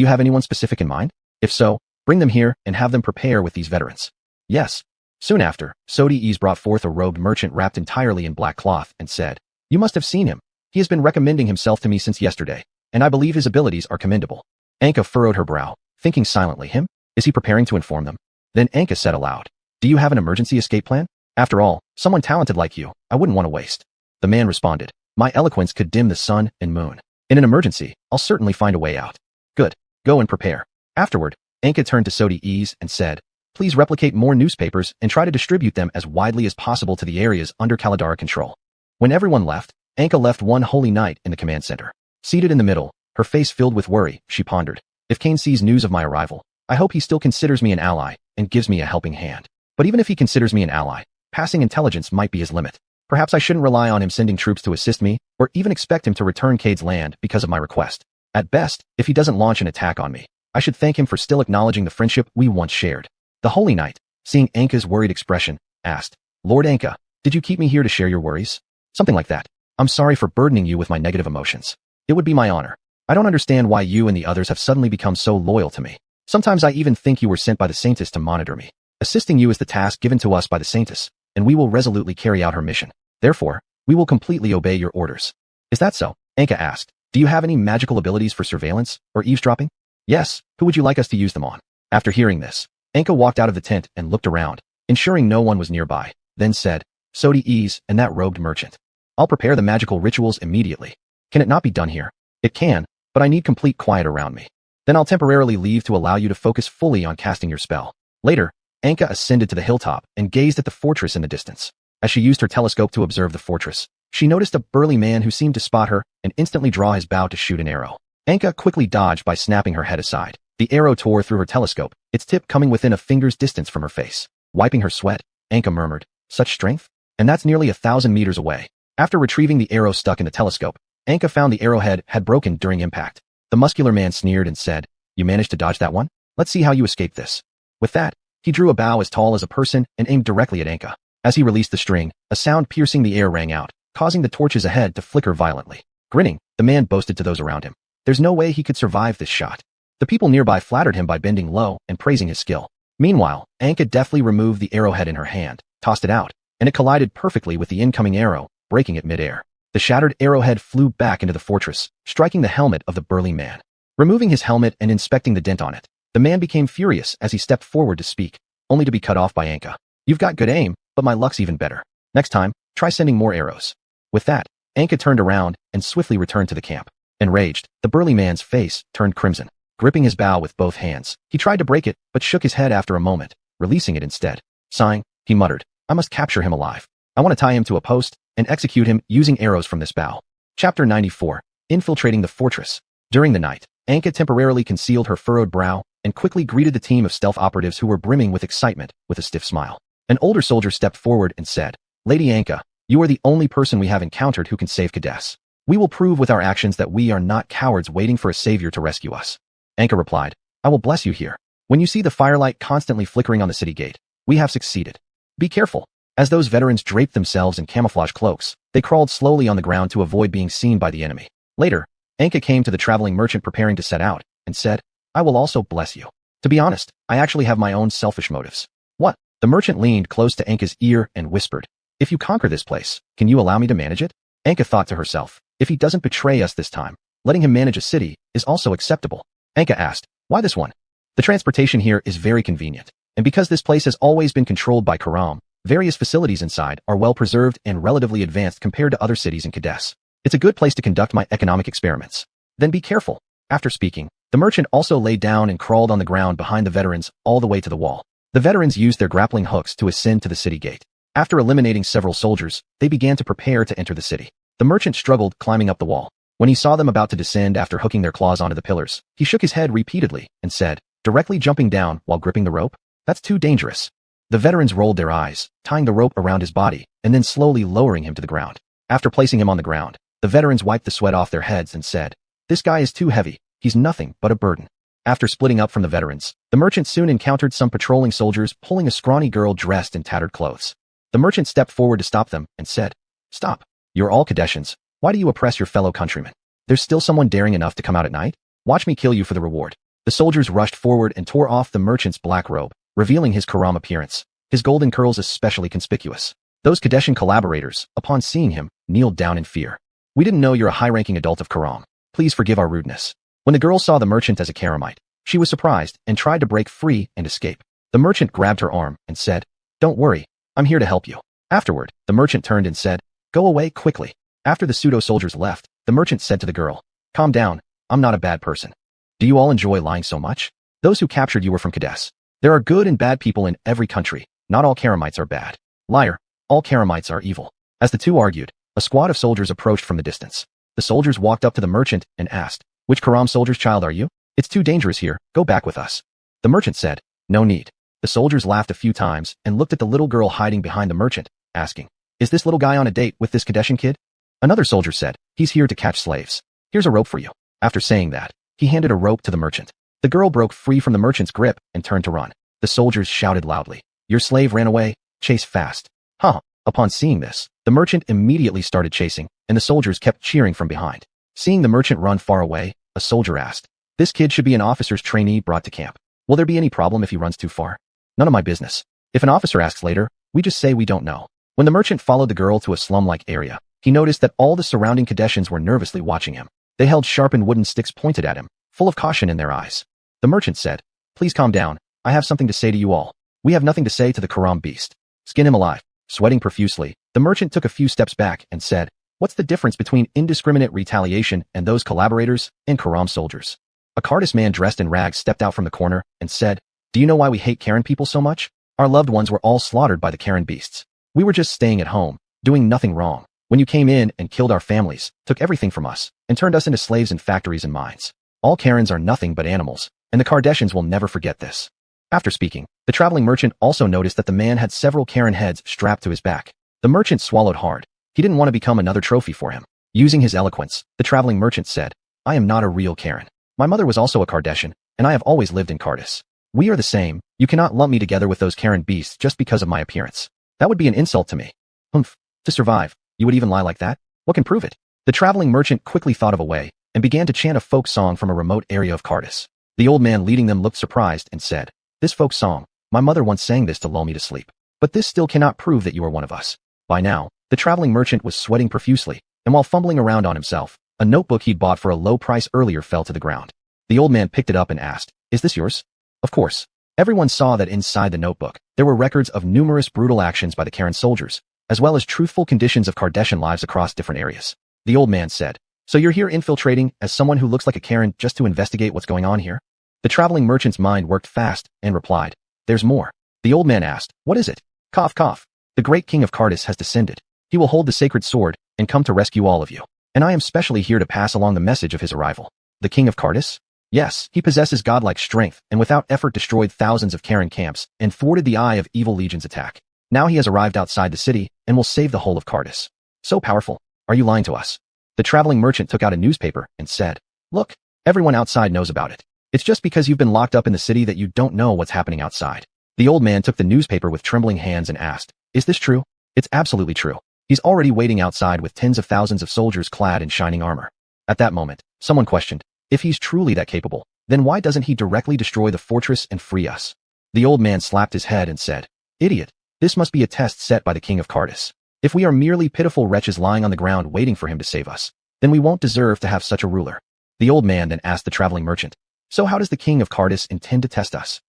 you have anyone specific in mind? If so, bring them here and have them prepare with these veterans." "Yes." Soon after, Xiuxian brought forth a robed merchant wrapped entirely in black cloth and said, "You must have seen him. He has been recommending himself to me since yesterday, and I believe his abilities are commendable." Anka furrowed her brow, thinking silently, "Him? Is he preparing to inform them?" Then Anka said aloud, "Do you have an emergency escape plan? After all, someone talented like you, I wouldn't want to waste." The man responded, "My eloquence could dim the sun and moon. In an emergency, I'll certainly find a way out." "Good. Go and prepare." Afterward, Anka turned to Xiuxian and said, Please replicate more newspapers and try to distribute them as widely as possible to the areas under Kaladara control. When everyone left, Anka left one holy knight in the command center. Seated in the middle, her face filled with worry, she pondered. If Cain sees news of my arrival, I hope he still considers me an ally and gives me a helping hand. But even if he considers me an ally, passing intelligence might be his limit. Perhaps I shouldn't rely on him sending troops to assist me, or even expect him to return Cade's land because of my request. At best, if he doesn't launch an attack on me, I should thank him for still acknowledging the friendship we once shared. The Holy Knight, seeing Anka's worried expression, asked, Lord Anka, did you keep me here to share your worries? Something like that. I'm sorry for burdening you with my negative emotions. It would be my honor. I don't understand why you and the others have suddenly become so loyal to me. Sometimes I even think you were sent by the Saintess to monitor me. Assisting you is the task given to us by the Saintess, and we will resolutely carry out her mission. Therefore, we will completely obey your orders. Is that so? Anka asked. Do you have any magical abilities for surveillance or eavesdropping? Yes, who would you like us to use them on? After hearing this, Anka walked out of the tent and looked around, ensuring no one was nearby, then said, Sodi Ease and that robed merchant. I'll prepare the magical rituals immediately. Can it not be done here? It can, but I need complete quiet around me. Then I'll temporarily leave to allow you to focus fully on casting your spell. Later, Anka ascended to the hilltop and gazed at the fortress in the distance. As she used her telescope to observe the fortress, she noticed a burly man who seemed to spot her and instantly draw his bow to shoot an arrow. Anka quickly dodged by snapping her head aside. The arrow tore through her telescope, its tip coming within a finger's distance from her face. Wiping her sweat, Anka murmured, Such strength? And that's nearly 1,000 meters away. After retrieving the arrow stuck in the telescope, Anka found the arrowhead had broken during impact. The muscular man sneered and said, You managed to dodge that one? Let's see how you escape this. With that, he drew a bow as tall as a person and aimed directly at Anka. As he released the string, a sound piercing the air rang out, causing the torches ahead to flicker violently. Grinning, the man boasted to those around him. There's no way he could survive this shot. The people nearby flattered him by bending low and praising his skill. Meanwhile, Anka deftly removed the arrowhead in her hand, tossed it out, and it collided perfectly with the incoming arrow, breaking it midair. The shattered arrowhead flew back into the fortress, striking the helmet of the burly man. Removing his helmet and inspecting the dent on it, the man became furious as he stepped forward to speak, only to be cut off by Anka. You've got good aim, but my luck's even better. Next time, try sending more arrows. With that, Anka turned around and swiftly returned to the camp. Enraged, the burly man's face turned crimson. Gripping his bow with both hands, he tried to break it, but shook his head after a moment, releasing it instead. Sighing, he muttered, I must capture him alive. I want to tie him to a post and execute him using arrows from this bow. Chapter 94. Infiltrating the fortress. During the night, Anka temporarily concealed her furrowed brow and quickly greeted the team of stealth operatives who were brimming with excitement with a stiff smile. An older soldier stepped forward and said, Lady Anka, you are the only person we have encountered who can save Kadesh. We will prove with our actions that we are not cowards waiting for a savior to rescue us. Anka replied, I will bless you here. When you see the firelight constantly flickering on the city gate, we have succeeded. Be careful. As those veterans draped themselves in camouflage cloaks, they crawled slowly on the ground to avoid being seen by the enemy. Later, Anka came to the traveling merchant preparing to set out, and said, I will also bless you. To be honest, I actually have my own selfish motives. What? The merchant leaned close to Anka's ear and whispered, If you conquer this place, can you allow me to manage it? Anka thought to herself, if he doesn't betray us this time, letting him manage a city is also acceptable. Anka asked, Why this one? The transportation here is very convenient, and because this place has always been controlled by Karam, various facilities inside are well preserved and relatively advanced compared to other cities in Kadesh. It's a good place to conduct my economic experiments. Then be careful. After speaking, the merchant also lay down and crawled on the ground behind the veterans all the way to the wall. The veterans used their grappling hooks to ascend to the city gate. After eliminating several soldiers, they began to prepare to enter the city. The merchant struggled climbing up the wall. When he saw them about to descend after hooking their claws onto the pillars, he shook his head repeatedly and said, Directly jumping down while gripping the rope? That's too dangerous. The veterans rolled their eyes, tying the rope around his body, and then slowly lowering him to the ground. After placing him on the ground, the veterans wiped the sweat off their heads and said, This guy is too heavy. He's nothing but a burden. After splitting up from the veterans, the merchant soon encountered some patrolling soldiers pulling a scrawny girl dressed in tattered clothes. The merchant stepped forward to stop them and said, Stop. You're all Kadeshians. Why do you oppress your fellow countrymen? There's still someone daring enough to come out at night? Watch me kill you for the reward. The soldiers rushed forward and tore off the merchant's black robe, revealing his Karam appearance, his golden curls especially conspicuous. Those Kadeshian collaborators, upon seeing him, kneeled down in fear. We didn't know you're a high-ranking adult of Karam. Please forgive our rudeness. When the girl saw the merchant as a Karamite, she was surprised and tried to break free and escape. The merchant grabbed her arm and said, Don't worry, I'm here to help you. Afterward, the merchant turned and said, Go away quickly. After the pseudo-soldiers left, the merchant said to the girl, Calm down, I'm not a bad person. Do you all enjoy lying so much? Those who captured you were from Kadesh. There are good and bad people in every country. Not all Karamites are bad. Liar. All Karamites are evil. As the two argued, a squad of soldiers approached from the distance. The soldiers walked up to the merchant and asked, "Which Karam soldier's child are you? It's too dangerous here. Go back with us." The merchant said, "No need." The soldiers laughed a few times and looked at the little girl hiding behind the merchant, asking, "Is this little guy on a date with this Kadeshan kid?" Another soldier said, "He's here to catch slaves. Here's a rope for you." After saying that, he handed a rope to the merchant. The girl broke free from the merchant's grip and turned to run. The soldiers shouted loudly, "Your slave ran away. Chase fast." Huh. Upon seeing this, the merchant immediately started chasing, and the soldiers kept cheering from behind. Seeing the merchant run far away, a soldier asked, "This kid should be an officer's trainee brought to camp. Will there be any problem if he runs too far?" "None of my business. If an officer asks later, we just say we don't know." When the merchant followed the girl to a slum-like area, he noticed that all the surrounding Kadeshans were nervously watching him. They held sharpened wooden sticks pointed at him, full of caution in their eyes. The merchant said, "Please calm down. I have something to say to you all. We have nothing to say to the Karam beast. Skin him alive." Sweating profusely, the merchant took a few steps back and said, "What's the difference between indiscriminate retaliation and those collaborators and Karam soldiers?" A Kardis man dressed in rags stepped out from the corner and said, "Do you know why we hate Karen people so much? Our loved ones were all slaughtered by the Karen beasts. We were just staying at home, doing nothing wrong, when you came in and killed our families, took everything from us, and turned us into slaves in factories and mines. All Karens are nothing but animals, and the Kardashians will never forget this." After speaking, the traveling merchant also noticed that the man had several Karen heads strapped to his back. The merchant swallowed hard. He didn't want to become another trophy for him. Using his eloquence, the traveling merchant said, "I am not a real Karen. My mother was also a Kardashian, and I have always lived in Kardis. We are the same. You cannot lump me together with those Karen beasts just because of my appearance. That would be an insult to me. Humph. To survive, you would even lie like that? What can prove it?" The traveling merchant quickly thought of a way and began to chant a folk song from a remote area of Kardis. The old man leading them looked surprised and said, "This folk song, my mother once sang this to lull me to sleep. But this still cannot prove that you are one of us." By now, the traveling merchant was sweating profusely, and while fumbling around on himself, a notebook he'd bought for a low price earlier fell to the ground. The old man picked it up and asked, "Is this yours?" Of course. Everyone saw that inside the notebook, there were records of numerous brutal actions by the Karen soldiers, as well as truthful conditions of Kardashian lives across different areas. The old man said, "So you're here infiltrating as someone who looks like a Karen just to investigate what's going on here?" The traveling merchant's mind worked fast and replied, "There's more." The old man asked, "What is it?" Cough, cough. "The great king of Kardis has descended. He will hold the sacred sword and come to rescue all of you. And I am specially here to pass along the message of his arrival." "The king of Kardis?" "Yes, he possesses godlike strength and without effort destroyed thousands of Karen camps and thwarted the Eye of Evil Legion's attack. Now he has arrived outside the city and will save the whole of Kardis." "So powerful. Are you lying to us?" The traveling merchant took out a newspaper and said, "Look, everyone outside knows about it. It's just because you've been locked up in the city that you don't know what's happening outside." The old man took the newspaper with trembling hands and asked, "Is this true?" "It's absolutely true. He's already waiting outside with tens of thousands of soldiers clad in shining armor." At that moment, someone questioned, "If he's truly that capable, then why doesn't he directly destroy the fortress and free us?" The old man slapped his head and said, "Idiot, this must be a test set by the king of Kardis. If we are merely pitiful wretches lying on the ground waiting for him to save us, then we won't deserve to have such a ruler." The old man then asked the traveling merchant, "So how does the king of Kardis intend to test us?"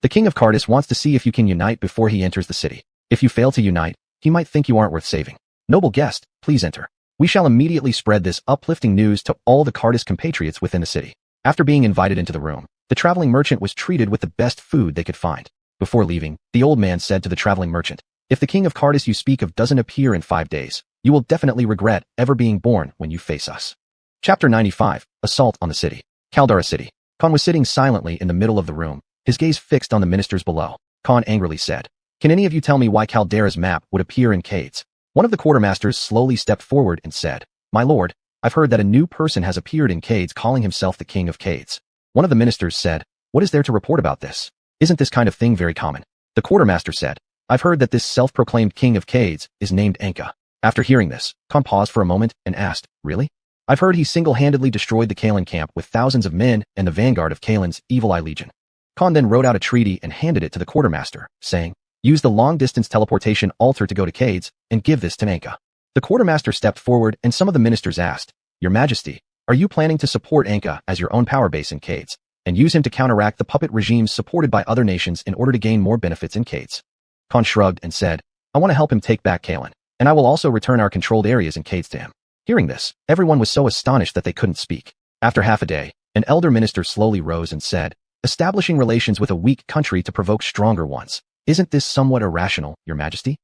"The king of Kardis wants to see if you can unite before he enters the city. If you fail to unite, he might think you aren't worth saving. Noble guest, please enter. We shall immediately spread this uplifting news to all the Kardis compatriots within the city." After being invited into the room, the traveling merchant was treated with the best food they could find. Before leaving, the old man said to the traveling merchant, "If the king of Kardis you speak of doesn't appear in 5 days, you will definitely regret ever being born when you face us." Chapter 95, Assault on the City. Caldara City. Khan was sitting silently in the middle of the room, his gaze fixed on the ministers below. Khan angrily said, "Can any of you tell me why Caldara's map would appear in Cades?" One of the quartermasters slowly stepped forward and said, "My lord, I've heard that a new person has appeared in Cades calling himself the king of Cades." One of the ministers said, "What is there to report about this? Isn't this kind of thing very common?" The quartermaster said, "I've heard that this self-proclaimed king of Cades is named Enka." After hearing this, Khan paused for a moment and asked, "Really? I've heard he single-handedly destroyed the Kalan camp with thousands of men and the vanguard of Kalan's Evil Eye Legion." Khan then wrote out a treaty and handed it to the quartermaster, saying, "Use the long-distance teleportation altar to go to Cades and give this to Enka." The quartermaster stepped forward and some of the ministers asked, "Your Majesty, are you planning to support Enka as your own power base in Cades, and use him to counteract the puppet regimes supported by other nations in order to gain more benefits in Cades?" Khan shrugged and said, "I want to help him take back Kalan, and I will also return our controlled areas in Cades to him." Hearing this, everyone was so astonished that they couldn't speak. After half a day, an elder minister slowly rose and said, establishing relations with a weak country to provoke stronger ones. Isn't this somewhat irrational, Your Majesty?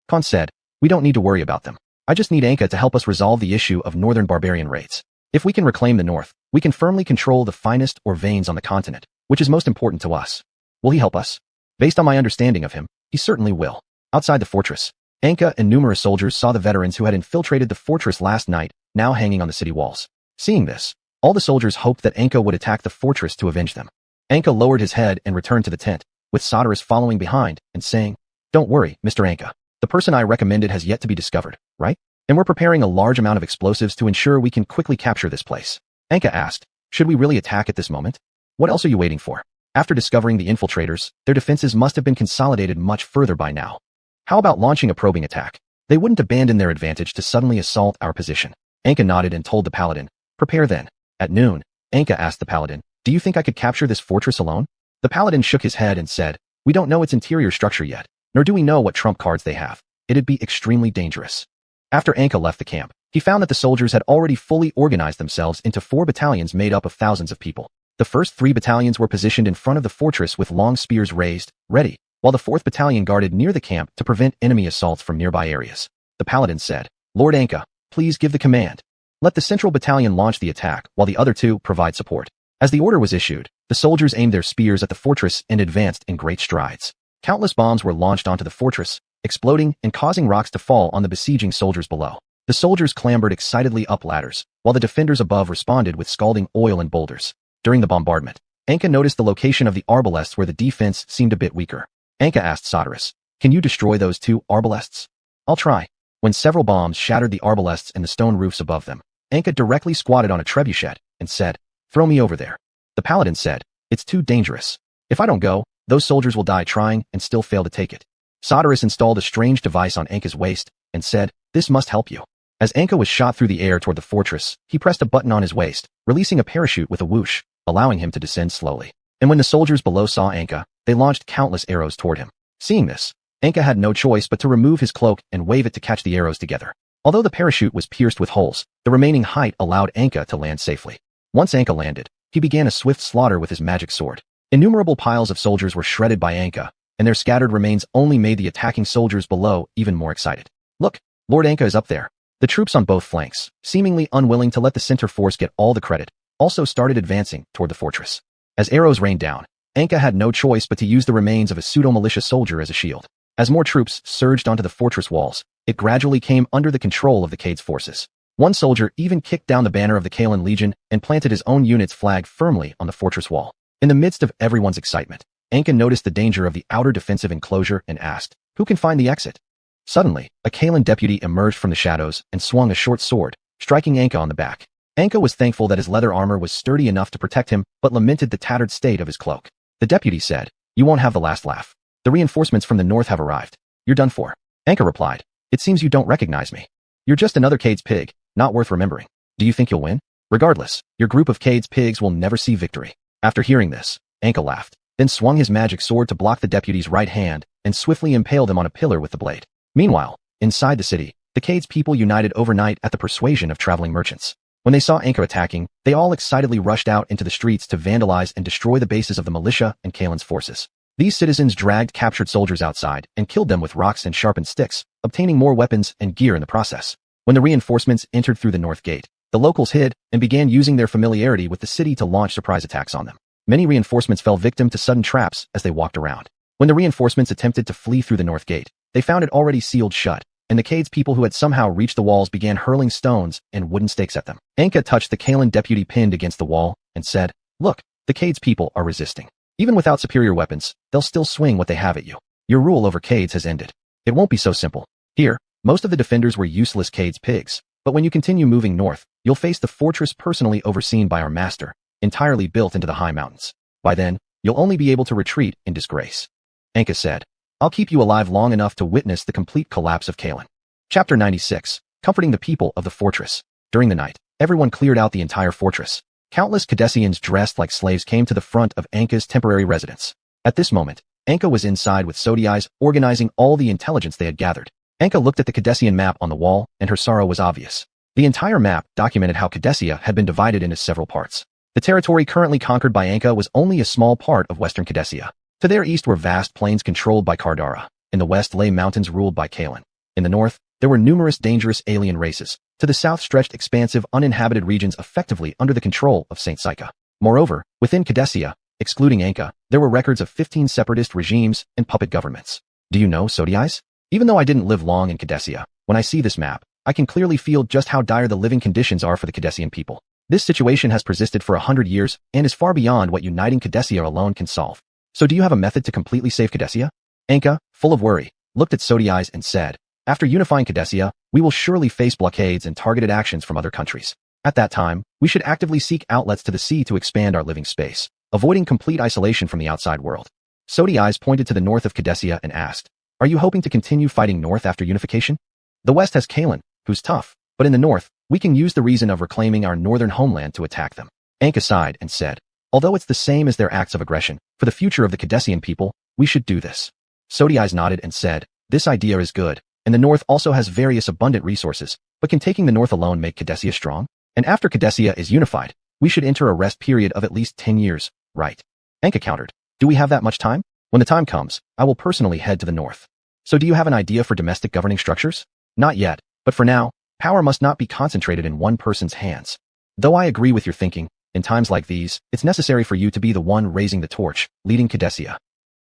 Khan said, we don't need to worry about them. I just need Anka to help us resolve the issue of northern barbarian raids. If we can reclaim the north, we can firmly control the finest or veins on the continent, which is most important to us. Will he help us? Based on my understanding of him, he certainly will. Outside the fortress, Anka and numerous soldiers saw the veterans who had infiltrated the fortress last night, now hanging on the city walls. Seeing this, all the soldiers hoped that Anka would attack the fortress to avenge them. Anka lowered his head and returned to the tent, with Sodaris following behind and saying, Don't worry, Mr. Anka. The person I recommended has yet to be discovered, right? And we're preparing a large amount of explosives to ensure we can quickly capture this place. Anka asked, Should we really attack at this moment? What else are you waiting for? After discovering the infiltrators, their defenses must have been consolidated much further by now. How about launching a probing attack? They wouldn't abandon their advantage to suddenly assault our position. Anka nodded and told the paladin, Prepare then. At noon, Anka asked the paladin, Do you think I could capture this fortress alone? The paladin shook his head and said, We don't know its interior structure yet, nor do we know what trump cards they have. It'd be extremely dangerous. After Anka left the camp, he found that the soldiers had already fully organized themselves into 4 battalions made up of thousands of people. The first 3 battalions were positioned in front of the fortress with long spears raised, ready, while the 4th battalion guarded near the camp to prevent enemy assaults from nearby areas. The paladin said, Lord Anka, please give the command. Let the central battalion launch the attack while the other 2 provide support. As the order was issued, the soldiers aimed their spears at the fortress and advanced in great strides. Countless bombs were launched onto the fortress, exploding and causing rocks to fall on the besieging soldiers below. The soldiers clambered excitedly up ladders, while the defenders above responded with scalding oil and boulders. During the bombardment, Anka noticed the location of the arbalests where the defense seemed a bit weaker. Anka asked Sodaris, Can you destroy those 2 arbalests? I'll try. When several bombs shattered the arbalests and the stone roofs above them, Anka directly squatted on a trebuchet and said, Throw me over there. The paladin said, It's too dangerous. If I don't go, those soldiers will die trying and still fail to take it. Sodaris installed a strange device on Anka's waist and said, This must help you. As Anka was shot through the air toward the fortress, he pressed a button on his waist, releasing a parachute with a whoosh, allowing him to descend slowly. And when the soldiers below saw Anka, they launched countless arrows toward him. Seeing this, Anka had no choice but to remove his cloak and wave it to catch the arrows together. Although the parachute was pierced with holes, the remaining height allowed Anka to land safely. Once Anka landed, he began a swift slaughter with his magic sword. Innumerable piles of soldiers were shredded by Anka, and their scattered remains only made the attacking soldiers below even more excited. Look, Lord Anka is up there. The troops on both flanks, seemingly unwilling to let the center force get all the credit, also started advancing toward the fortress. As arrows rained down, Anka had no choice but to use the remains of a pseudo-militia soldier as a shield. As more troops surged onto the fortress walls, it gradually came under the control of the Cade's forces. One soldier even kicked down the banner of the Kaelan Legion and planted his own unit's flag firmly on the fortress wall. In the midst of everyone's excitement, Anka noticed the danger of the outer defensive enclosure and asked, Who can find the exit? Suddenly, a Kaelan deputy emerged from the shadows and swung a short sword, striking Anka on the back. Anka was thankful that his leather armor was sturdy enough to protect him, but lamented the tattered state of his cloak. The deputy said, You won't have the last laugh. The reinforcements from the north have arrived. You're done for. Anka replied, It seems you don't recognize me. You're just another Cade's pig, not worth remembering. Do you think you'll win? Regardless, your group of Cade's pigs will never see victory. After hearing this, Anka laughed, then swung his magic sword to block the deputy's right hand and swiftly impaled him on a pillar with the blade. Meanwhile, inside the city, the Cade's people united overnight at the persuasion of traveling merchants. When they saw Anka attacking, they all excitedly rushed out into the streets to vandalize and destroy the bases of the militia and Kaelan's forces. These citizens dragged captured soldiers outside and killed them with rocks and sharpened sticks, obtaining more weapons and gear in the process. When the reinforcements entered through the north gate, the locals hid and began using their familiarity with the city to launch surprise attacks on them. Many reinforcements fell victim to sudden traps as they walked around. When the reinforcements attempted to flee through the north gate, they found it already sealed shut, and the Cade's people who had somehow reached the walls began hurling stones and wooden stakes at them. Anka touched the Kaelan deputy pinned against the wall and said, Look, the Cade's people are resisting. Even without superior weapons, they'll still swing what they have at you. Your rule over Cades has ended. It won't be so simple. Here, most of the defenders were useless Cade's pigs, but when you continue moving north, you'll face the fortress personally overseen by our master, entirely built into the high mountains. By then, you'll only be able to retreat in disgrace. Anka said, I'll keep you alive long enough to witness the complete collapse of Kaelan. Chapter 96, Comforting the People of the Fortress. During the night, everyone cleared out the entire fortress. Countless Cadessians dressed like slaves came to the front of Anka's temporary residence. At this moment, Anka was inside with Sodiais, organizing all the intelligence they had gathered. Anka looked at the Cadessian map on the wall, and her sorrow was obvious. The entire map documented how Cadessia had been divided into several parts. The territory currently conquered by Anka was only a small part of western Cadesia. To their east were vast plains controlled by Cardara. In the west lay mountains ruled by Kalan. In the north, there were numerous dangerous alien races. To the south stretched expansive uninhabited regions effectively under the control of Saint Sika. Moreover, within Cadesia, excluding Anka, there were records of 15 separatist regimes and puppet governments. Do you know, Sodiais? Even though I didn't live long in Cadesia, when I see this map, I can clearly feel just how dire the living conditions are for the Cadesian people. This situation has persisted for 100 years and is far beyond what uniting Cadesia alone can solve. So do you have a method to completely save Cadesia? Anka, full of worry, looked at Sodiais and said, after unifying Cadesia, we will surely face blockades and targeted actions from other countries. At that time, we should actively seek outlets to the sea to expand our living space, avoiding complete isolation from the outside world. Sodiais pointed to the north of Cadesia and asked, are you hoping to continue fighting north after unification? The west has Kalan, who's tough, but in the north, we can use the reason of reclaiming our northern homeland to attack them. Anka sighed and said, although it's the same as their acts of aggression, for the future of the Cadesian people, we should do this. Sodiais nodded and said, this idea is good, and the north also has various abundant resources, but can taking the north alone make Cadesia strong? And after Cadesia is unified, we should enter a rest period of at least 10 years, right? Anka countered, do we have that much time? When the time comes, I will personally head to the north. So do you have an idea for domestic governing structures? Not yet, but for now, power must not be concentrated in one person's hands. Though I agree with your thinking, in times like these, it's necessary for you to be the one raising the torch, leading Cadesia.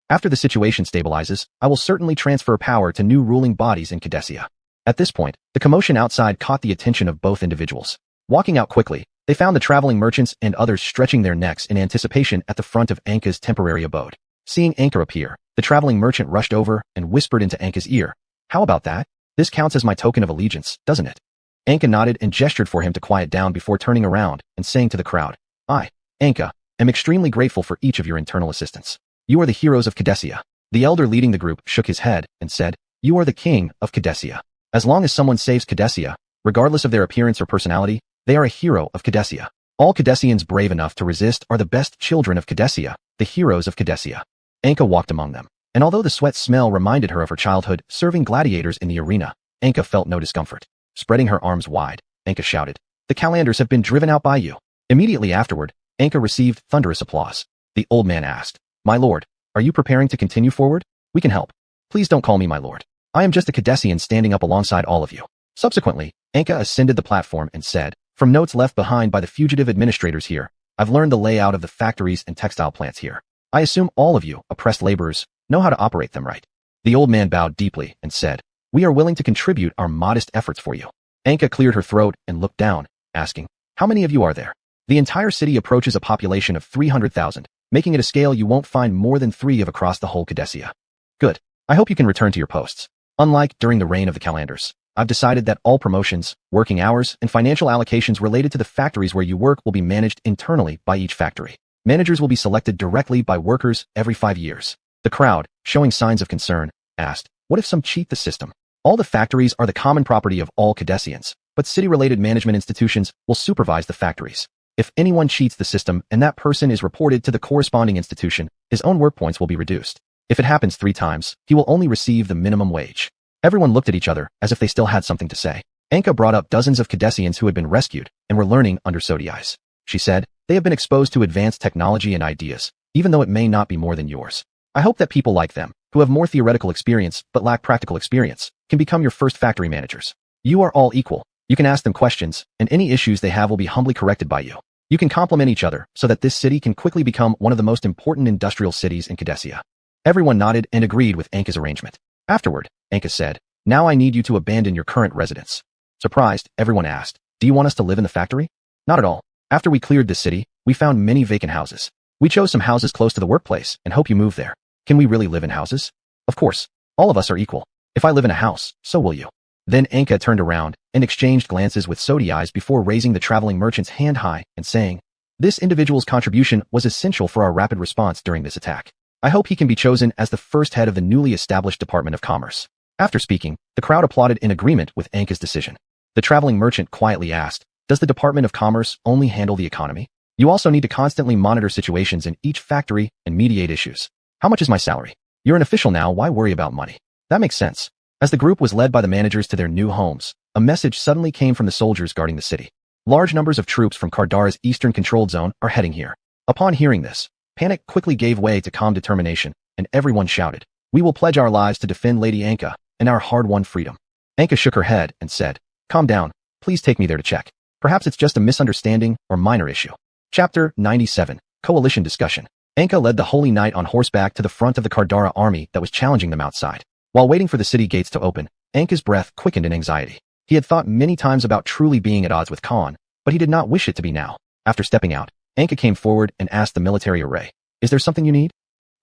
After the situation stabilizes, I will certainly transfer power to new ruling bodies in Cadesia. At this point, the commotion outside caught the attention of both individuals. Walking out quickly, they found the traveling merchants and others stretching their necks in anticipation at the front of Anka's temporary abode. Seeing Anka appear, the traveling merchant rushed over and whispered into Anka's ear, how about that? This counts as my token of allegiance, doesn't it? Anka nodded and gestured for him to quiet down before turning around and saying to the crowd, I, Anka, am extremely grateful for each of your internal assistance. You are the heroes of Cadesia. The elder leading the group shook his head and said, you are the king of Cadesia. As long as someone saves Cadesia, regardless of their appearance or personality, they are a hero of Cadesia. All Cadesians brave enough to resist are the best children of Cadesia, the heroes of Cadesia. Anka walked among them, and although the sweat smell reminded her of her childhood serving gladiators in the arena, Anka felt no discomfort. Spreading her arms wide, Anka shouted, the Calanders have been driven out by you. Immediately afterward, Anka received thunderous applause. The old man asked, my lord, are you preparing to continue forward? We can help. Please don't call me my lord. I am just a Cadesian standing up alongside all of you. Subsequently, Anka ascended the platform and said, from notes left behind by the fugitive administrators here, I've learned the layout of the factories and textile plants here. I assume all of you, oppressed laborers, know how to operate them right. The old man bowed deeply and said, we are willing to contribute our modest efforts for you. Anka cleared her throat and looked down, asking, how many of you are there? The entire city approaches a population of 300,000, making it a scale you won't find more than 3 of across the whole Cadesia. Good. I hope you can return to your posts. Unlike during the reign of the Calanders, I've decided that all promotions, working hours, and financial allocations related to the factories where you work will be managed internally by each factory. Managers will be selected directly by workers every 5 years. The crowd, showing signs of concern, asked, what if some cheat the system? All the factories are the common property of all Cadesians, but city-related management institutions will supervise the factories. If anyone cheats the system and that person is reported to the corresponding institution, his own work points will be reduced. If it happens 3 times, he will only receive the minimum wage. Everyone looked at each other as if they still had something to say. Anka brought up dozens of Cadesians who had been rescued and were learning under Sodiais. She said, they have been exposed to advanced technology and ideas, even though it may not be more than yours. I hope that people like them, who have more theoretical experience but lack practical experience, can become your first factory managers. You are all equal. You can ask them questions, and any issues they have will be humbly corrected by you. You can complement each other so that this city can quickly become one of the most important industrial cities in Cadesia. Everyone nodded and agreed with Anka's arrangement. Afterward, Anka said, now I need you to abandon your current residence. Surprised, everyone asked, do you want us to live in the factory? Not at all. After we cleared this city, we found many vacant houses. We chose some houses close to the workplace and hope you move there. Can we really live in houses? Of course. All of us are equal. If I live in a house, so will you. Then Anka turned around and exchanged glances with Sodiais before raising the traveling merchant's hand high and saying, this individual's contribution was essential for our rapid response during this attack. I hope he can be chosen as the first head of the newly established Department of Commerce. After speaking, the crowd applauded in agreement with Anka's decision. The traveling merchant quietly asked, does the Department of Commerce only handle the economy? You also need to constantly monitor situations in each factory and mediate issues. How much is my salary? You're an official now, why worry about money? That makes sense. As the group was led by the managers to their new homes, a message suddenly came from the soldiers guarding the city. Large numbers of troops from Kardara's eastern controlled zone are heading here. Upon hearing this, panic quickly gave way to calm determination, and everyone shouted, "We will pledge our lives to defend Lady Anka and our hard-won freedom." Anka shook her head and said, "Calm down, please take me there to check. Perhaps it's just a misunderstanding or minor issue." Chapter 97, Coalition Discussion. Anka led the Holy Knight on horseback to the front of the Kardara army that was challenging them outside. While waiting for the city gates to open, Anka's breath quickened in anxiety. He had thought many times about truly being at odds with Khan, but he did not wish it to be now. After stepping out, Anka came forward and asked the military array, "Is there something you need?"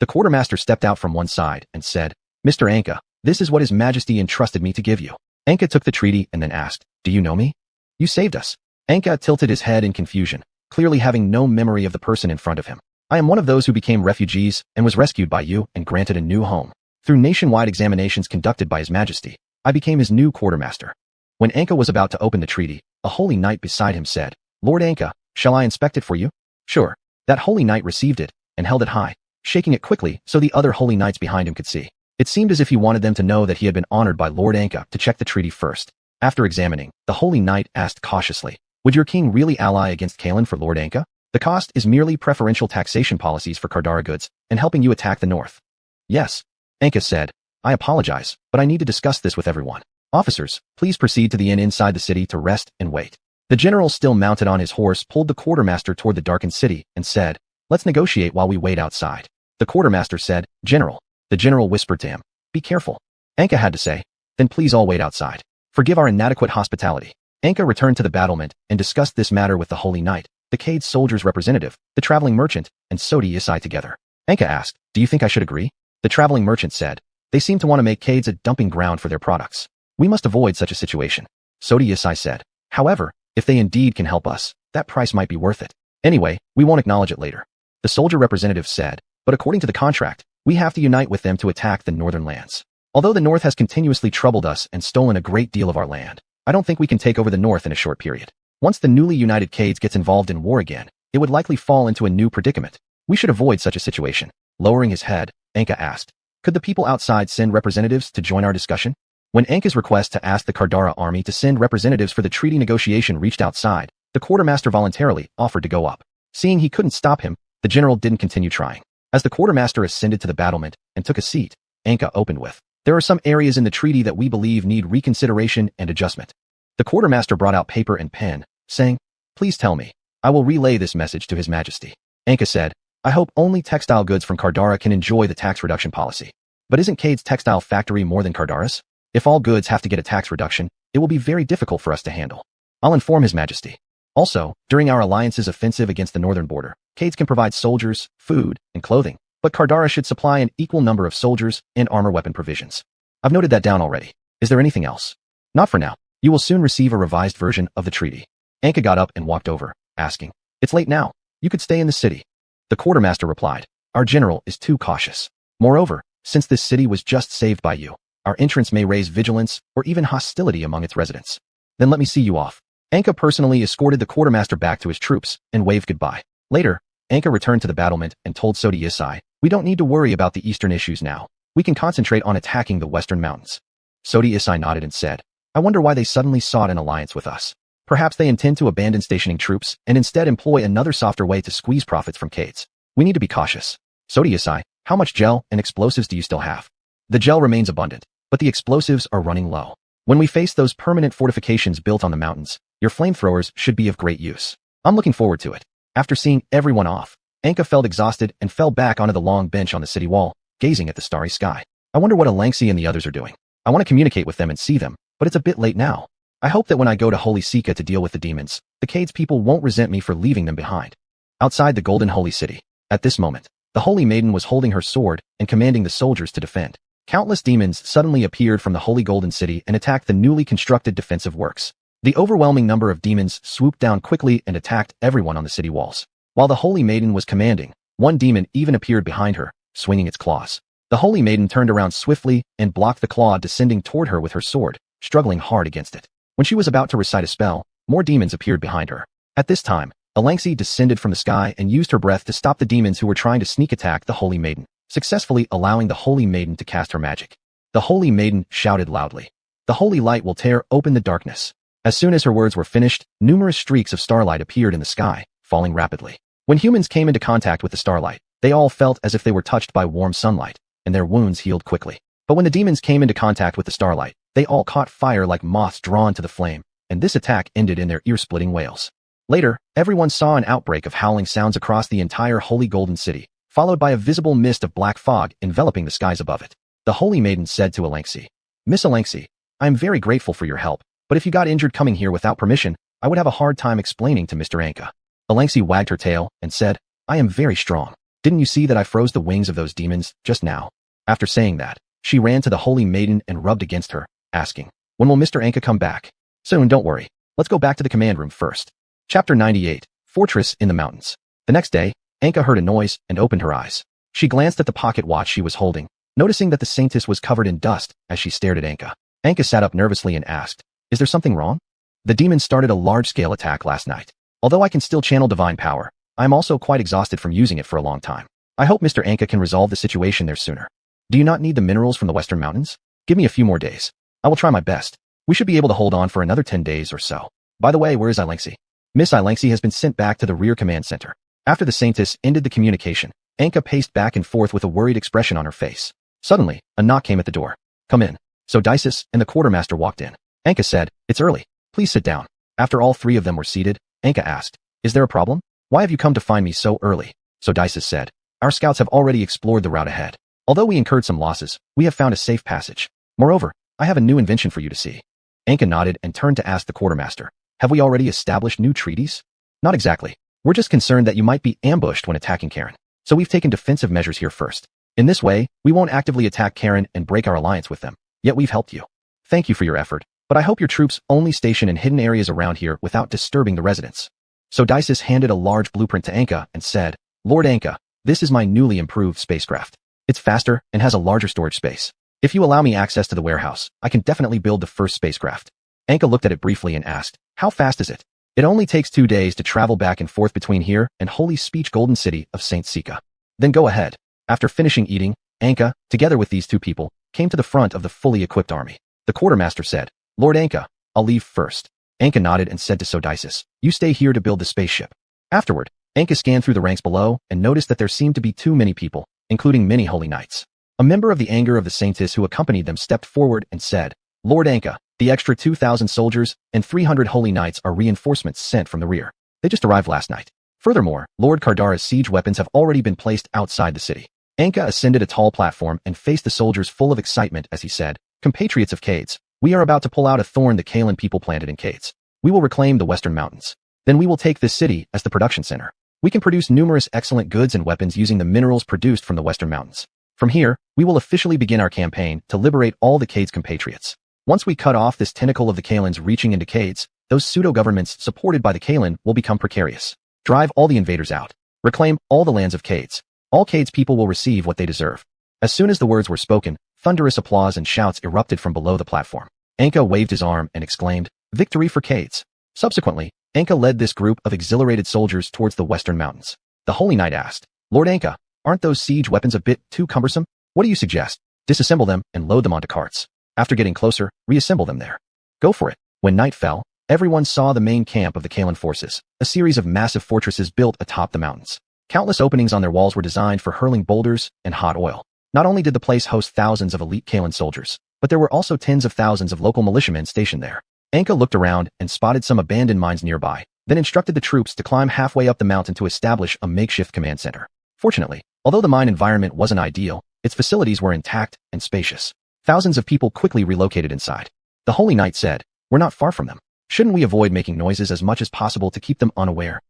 The quartermaster stepped out from one side and said, "Mr. Anka, this is what His Majesty entrusted me to give you." Anka took the treaty and then asked, "Do you know me?" "You saved us." Anka tilted his head in confusion, clearly having no memory of the person in front of him. "I am one of those who became refugees and was rescued by you and granted a new home. Through nationwide examinations conducted by His Majesty, I became his new quartermaster." When Anka was about to open the treaty, a holy knight beside him said, "Lord Anka, shall I inspect it for you?" "Sure." That holy knight received it and held it high, shaking it quickly so the other holy knights behind him could see. It seemed as if he wanted them to know that he had been honored by Lord Anka to check the treaty first. After examining, the holy knight asked cautiously, "Would your king really ally against Kalen for Lord Anka? The cost is merely preferential taxation policies for Kardara goods and helping you attack the north." "Yes." Anka said, "I apologize, but I need to discuss this with everyone. Officers, please proceed to the inn inside the city to rest and wait." The general, still mounted on his horse, pulled the quartermaster toward the darkened city and said, "Let's negotiate while we wait outside." The quartermaster said, "General." The general whispered to him, "Be careful." Anka had to say, "Then please all wait outside. Forgive our inadequate hospitality." Anka returned to the battlement and discussed this matter with the Holy Knight, the Cade's soldier's representative, the traveling merchant, and Sodi Isai together. Anka asked, "Do you think I should agree?" The traveling merchant said, "They seem to want to make Cade's a dumping ground for their products. We must avoid such a situation." Sodi Isai said, "However, if they indeed can help us, that price might be worth it. Anyway, we won't acknowledge it later." The soldier representative said, "But according to the contract, we have to unite with them to attack the northern lands. Although the north has continuously troubled us and stolen a great deal of our land, I don't think we can take over the north in a short period. Once the newly united Cades gets involved in war again, it would likely fall into a new predicament. We should avoid such a situation." Lowering his head, Anka asked, "Could the people outside send representatives to join our discussion?" When Anka's request to ask the Kardara army to send representatives for the treaty negotiation reached outside, the quartermaster voluntarily offered to go up. Seeing he couldn't stop him, the general didn't continue trying. As the quartermaster ascended to the battlement and took a seat, Anka opened with, "There are some areas in the treaty that we believe need reconsideration and adjustment." The quartermaster brought out paper and pen, saying, "Please tell me. I will relay this message to His Majesty." Anka said, "I hope only textile goods from Kardara can enjoy the tax reduction policy. But isn't Cade's textile factory more than Kardara's? If all goods have to get a tax reduction, it will be very difficult for us to handle. I'll inform His Majesty. Also, during our alliance's offensive against the northern border, Cades can provide soldiers, food, and clothing, but Kardara should supply an equal number of soldiers and armor weapon provisions. I've noted that down already. Is there anything else?" "Not for now. You will soon receive a revised version of the treaty." Anka got up and walked over, asking, "It's late now. You could stay in the city." The quartermaster replied, "Our general is too cautious. Moreover, since this city was just saved by you, our entrance may raise vigilance or even hostility among its residents." "Then let me see you off." Anka personally escorted the quartermaster back to his troops and waved goodbye. Later, Anka returned to the battlement and told Sodi Isai, "We don't need to worry about the eastern issues now. We can concentrate on attacking the western mountains." Sodi Isai nodded and said, "I wonder why they suddenly sought an alliance with us. Perhaps they intend to abandon stationing troops and instead employ another softer way to squeeze profits from Cades. We need to be cautious." Sodi Isai, "How much gel and explosives do you still have?" "The gel remains abundant, but the explosives are running low. When we face those permanent fortifications built on the mountains, your flamethrowers should be of great use. I'm looking forward to it." After seeing everyone off, Anka felt exhausted and fell back onto the long bench on the city wall, gazing at the starry sky. "I wonder what Alangsi and the others are doing. I want to communicate with them and see them, but it's a bit late now. I hope that when I go to Holy Sika to deal with the demons, the Cades people won't resent me for leaving them behind." Outside the Golden Holy City, at this moment, the Holy Maiden was holding her sword and commanding the soldiers to defend. Countless demons suddenly appeared from the Holy Golden City and attacked the newly constructed defensive works. The overwhelming number of demons swooped down quickly and attacked everyone on the city walls. While the Holy Maiden was commanding, one demon even appeared behind her, swinging its claws. The Holy Maiden turned around swiftly and blocked the claw descending toward her with her sword, struggling hard against it. When she was about to recite a spell, more demons appeared behind her. At this time, Alangsi descended from the sky and used her breath to stop the demons who were trying to sneak attack the Holy Maiden, successfully allowing the Holy Maiden to cast her magic. The Holy Maiden shouted loudly, "The Holy Light will tear open the darkness." As soon as her words were finished, numerous streaks of starlight appeared in the sky, falling rapidly. When humans came into contact with the starlight, they all felt as if they were touched by warm sunlight, and their wounds healed quickly. But when the demons came into contact with the starlight, they all caught fire like moths drawn to the flame, and this attack ended in their ear-splitting wails. Later, everyone saw an outbreak of howling sounds across the entire holy golden city, followed by a visible mist of black fog enveloping the skies above it. The holy maiden said to Alengsi, "Miss Alengsi, I am very grateful for your help, but if you got injured coming here without permission, I would have a hard time explaining to Mr. Anka." Alengsi wagged her tail and said, "I am very strong. Didn't you see that I froze the wings of those demons just now?" After saying that, she ran to the holy maiden and rubbed against her, asking, "When will Mr. Anka come back?" "Soon, don't worry. Let's go back to the command room first." Chapter 98, Fortress in the Mountains. The next day, Anka heard a noise and opened her eyes. She glanced at the pocket watch she was holding, noticing that the saintess was covered in dust as she stared at Anka. Anka sat up nervously and asked, "Is there something wrong?" "The demon started a large-scale attack last night. Although I can still channel divine power, I am also quite exhausted from using it for a long time. I hope Mr. Anka can resolve the situation there sooner. Do you not need the minerals from the Western Mountains? Give me a few more days. I will try my best. We should be able to hold on for another 10 days or so. By the way, where is Alengsi?" Miss Alengsi has been sent back to the rear command center. After the saintess ended the communication, Anka paced back and forth with a worried expression on her face. Suddenly, a knock came at the door. "Come in." So Dices and the quartermaster walked in. Anka said, "It's early. Please sit down." After all three of them were seated, Anka asked, "Is there a problem? Why have you come to find me so early?" So Dices said, "Our scouts have already explored the route ahead. Although we incurred some losses, we have found a safe passage. Moreover, I have a new invention for you to see." Anka nodded and turned to ask the quartermaster, "Have we already established new treaties?" "Not exactly. We're just concerned that you might be ambushed when attacking Karen. So we've taken defensive measures here first. In this way, we won't actively attack Karen and break our alliance with them. Yet we've helped you. Thank you for your effort, but I hope your troops only station in hidden areas around here without disturbing the residents." So Dices handed a large blueprint to Anka and said, "Lord Anka, this is my newly improved spacecraft. It's faster and has a larger storage space. If you allow me access to the warehouse, I can definitely build the first spacecraft." Anka looked at it briefly and asked, "How fast is it?" "It only takes 2 days to travel back and forth between here and Holy Speech Golden City of Saint Sika." "Then go ahead." After finishing eating, Anka, together with these two people, came to the front of the fully equipped army. The quartermaster said, "Lord Anka, I'll leave first." Anka nodded and said to Sodisis, "You stay here to build the spaceship." Afterward, Anka scanned through the ranks below and noticed that there seemed to be too many people, including many holy knights. A member of the Anger of the Saintess who accompanied them stepped forward and said, "Lord Anka, the extra 2,000 soldiers and 300 holy knights are reinforcements sent from the rear. They just arrived last night. Furthermore, Lord Kardara's siege weapons have already been placed outside the city." Anka ascended a tall platform and faced the soldiers full of excitement as he said, "Compatriots of Cades, we are about to pull out a thorn the Kalan people planted in Cades. We will reclaim the Western Mountains. Then we will take this city as the production center. We can produce numerous excellent goods and weapons using the minerals produced from the Western Mountains. From here, we will officially begin our campaign to liberate all the Cades compatriots. Once we cut off this tentacle of the Kalans reaching into Cades, those pseudo-governments supported by the Kalan will become precarious. Drive all the invaders out. Reclaim all the lands of Cades. All Cades people will receive what they deserve." As soon as the words were spoken, thunderous applause and shouts erupted from below the platform. Anka waved his arm and exclaimed, "Victory for Cades." Subsequently, Anka led this group of exhilarated soldiers towards the Western Mountains. The Holy Knight asked, "Lord Anka, aren't those siege weapons a bit too cumbersome? What do you suggest? Disassemble them and load them onto carts. After getting closer, reassemble them there." "Go for it." When night fell, everyone saw the main camp of the Kalan forces, a series of massive fortresses built atop the mountains. Countless openings on their walls were designed for hurling boulders and hot oil. Not only did the place host thousands of elite Kalan soldiers, but there were also tens of thousands of local militiamen stationed there. Anka looked around and spotted some abandoned mines nearby, then instructed the troops to climb halfway up the mountain to establish a makeshift command center. Fortunately, although the mine environment wasn't ideal, its facilities were intact and spacious. Thousands of people quickly relocated inside. The Holy Knight said, "We're not far from them. Shouldn't we avoid making noises as much as possible to keep them unaware?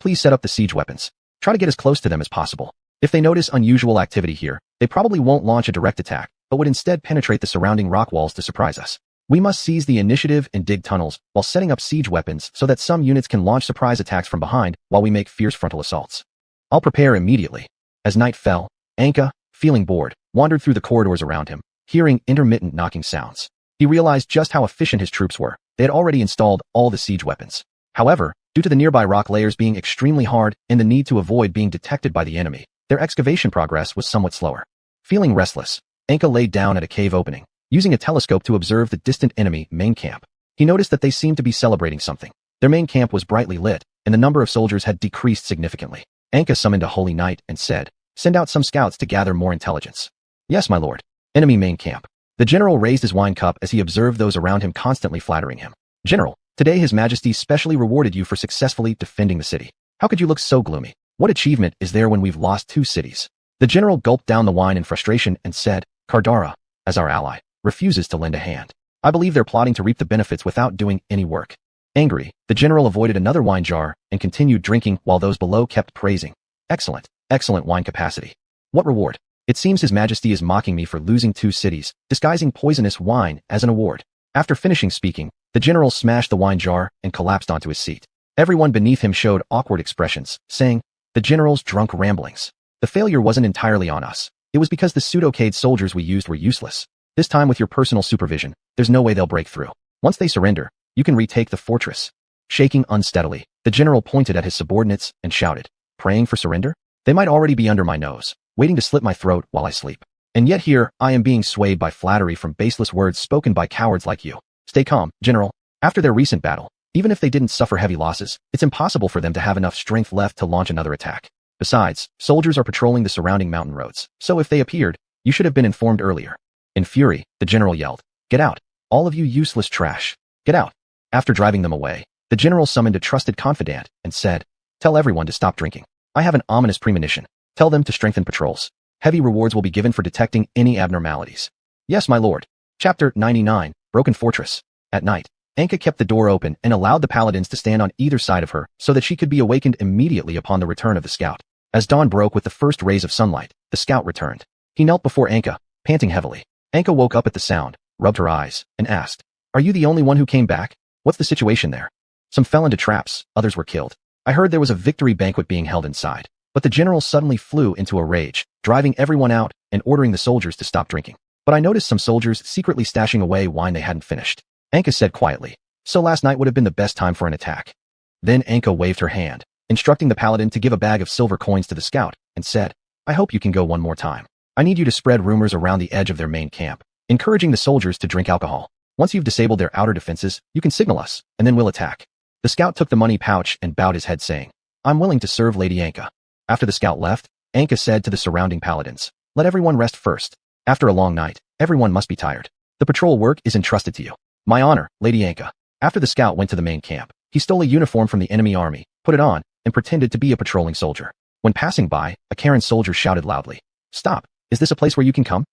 Please set up the siege weapons. Try to get as close to them as possible. If they notice unusual activity here, they probably won't launch a direct attack, but would instead penetrate the surrounding rock walls to surprise us. We must seize the initiative and dig tunnels while setting up siege weapons so that some units can launch surprise attacks from behind while we make fierce frontal assaults." "I'll prepare immediately." As night fell, Anka, feeling bored, wandered through the corridors around him, hearing intermittent knocking sounds. He realized just how efficient his troops were. They had already installed all the siege weapons. However, due to the nearby rock layers being extremely hard and the need to avoid being detected by the enemy, their excavation progress was somewhat slower. Feeling restless, Anka laid down at a cave opening, using a telescope to observe the distant enemy main camp. He noticed that they seemed to be celebrating something. Their main camp was brightly lit, and the number of soldiers had decreased significantly. Anka summoned a holy knight and said, "Send out some scouts to gather more intelligence." "Yes, my lord." Enemy main camp. The general raised his wine cup as he observed those around him constantly flattering him. "General, today His Majesty specially rewarded you for successfully defending the city. How could you look so gloomy? What achievement is there when we've lost 2 cities?" The general gulped down the wine in frustration and said, "Kardara, as our ally, refuses to lend a hand. I believe they're plotting to reap the benefits without doing any work." Angry, the general avoided another wine jar and continued drinking while those below kept praising. "Excellent, excellent wine capacity. What reward? It seems His Majesty is mocking me for losing 2 cities, disguising poisonous wine as an award." After finishing speaking, the general smashed the wine jar and collapsed onto his seat. Everyone beneath him showed awkward expressions, saying, "The general's drunk ramblings. The failure wasn't entirely on us. It was because the pseudo-cade soldiers we used were useless. This time with your personal supervision, there's no way they'll break through. Once they surrender, you can retake the fortress." Shaking unsteadily, the general pointed at his subordinates and shouted, "Praying for surrender? They might already be under my nose, waiting to slit my throat while I sleep. And yet here, I am being swayed by flattery from baseless words spoken by cowards like you. Stay calm, General. After their recent battle, even if they didn't suffer heavy losses, it's impossible for them to have enough strength left to launch another attack. Besides, soldiers are patrolling the surrounding mountain roads, so if they appeared, you should have been informed earlier." In fury, the general yelled, "Get out! All of you useless trash! Get out!" After driving them away, the general summoned a trusted confidant and said, "Tell everyone to stop drinking. I have an ominous premonition. Tell them to strengthen patrols. Heavy rewards will be given for detecting any abnormalities." "Yes, my lord." Chapter 99, Broken Fortress. At night, Anka kept the door open and allowed the paladins to stand on either side of her so that she could be awakened immediately upon the return of the scout. As dawn broke with the first rays of sunlight, the scout returned. He knelt before Anka, panting heavily. Anka woke up at the sound, rubbed her eyes, and asked, "Are you the only one who came back? What's the situation there?" "Some fell into traps, others were killed. I heard there was a victory banquet being held inside." But the general suddenly flew into a rage, driving everyone out and ordering the soldiers to stop drinking. "But I noticed some soldiers secretly stashing away wine they hadn't finished." Anka said quietly, "So last night would have been the best time for an attack." Then Anka waved her hand, instructing the paladin to give a bag of silver coins to the scout, and said, "I hope you can go one more time. I need you to spread rumors around the edge of their main camp, encouraging the soldiers to drink alcohol. Once you've disabled their outer defenses, you can signal us, and then we'll attack." The scout took the money pouch and bowed his head saying, "I'm willing to serve Lady Anka." After the scout left, Anka said to the surrounding paladins, "Let everyone rest first. After a long night, everyone must be tired. The patrol work is entrusted to you." "My honor, Lady Anka." After the scout went to the main camp, he stole a uniform from the enemy army, put it on, and pretended to be a patrolling soldier. When passing by, a Karen soldier shouted loudly, "Stop! Is this a place where you can come?"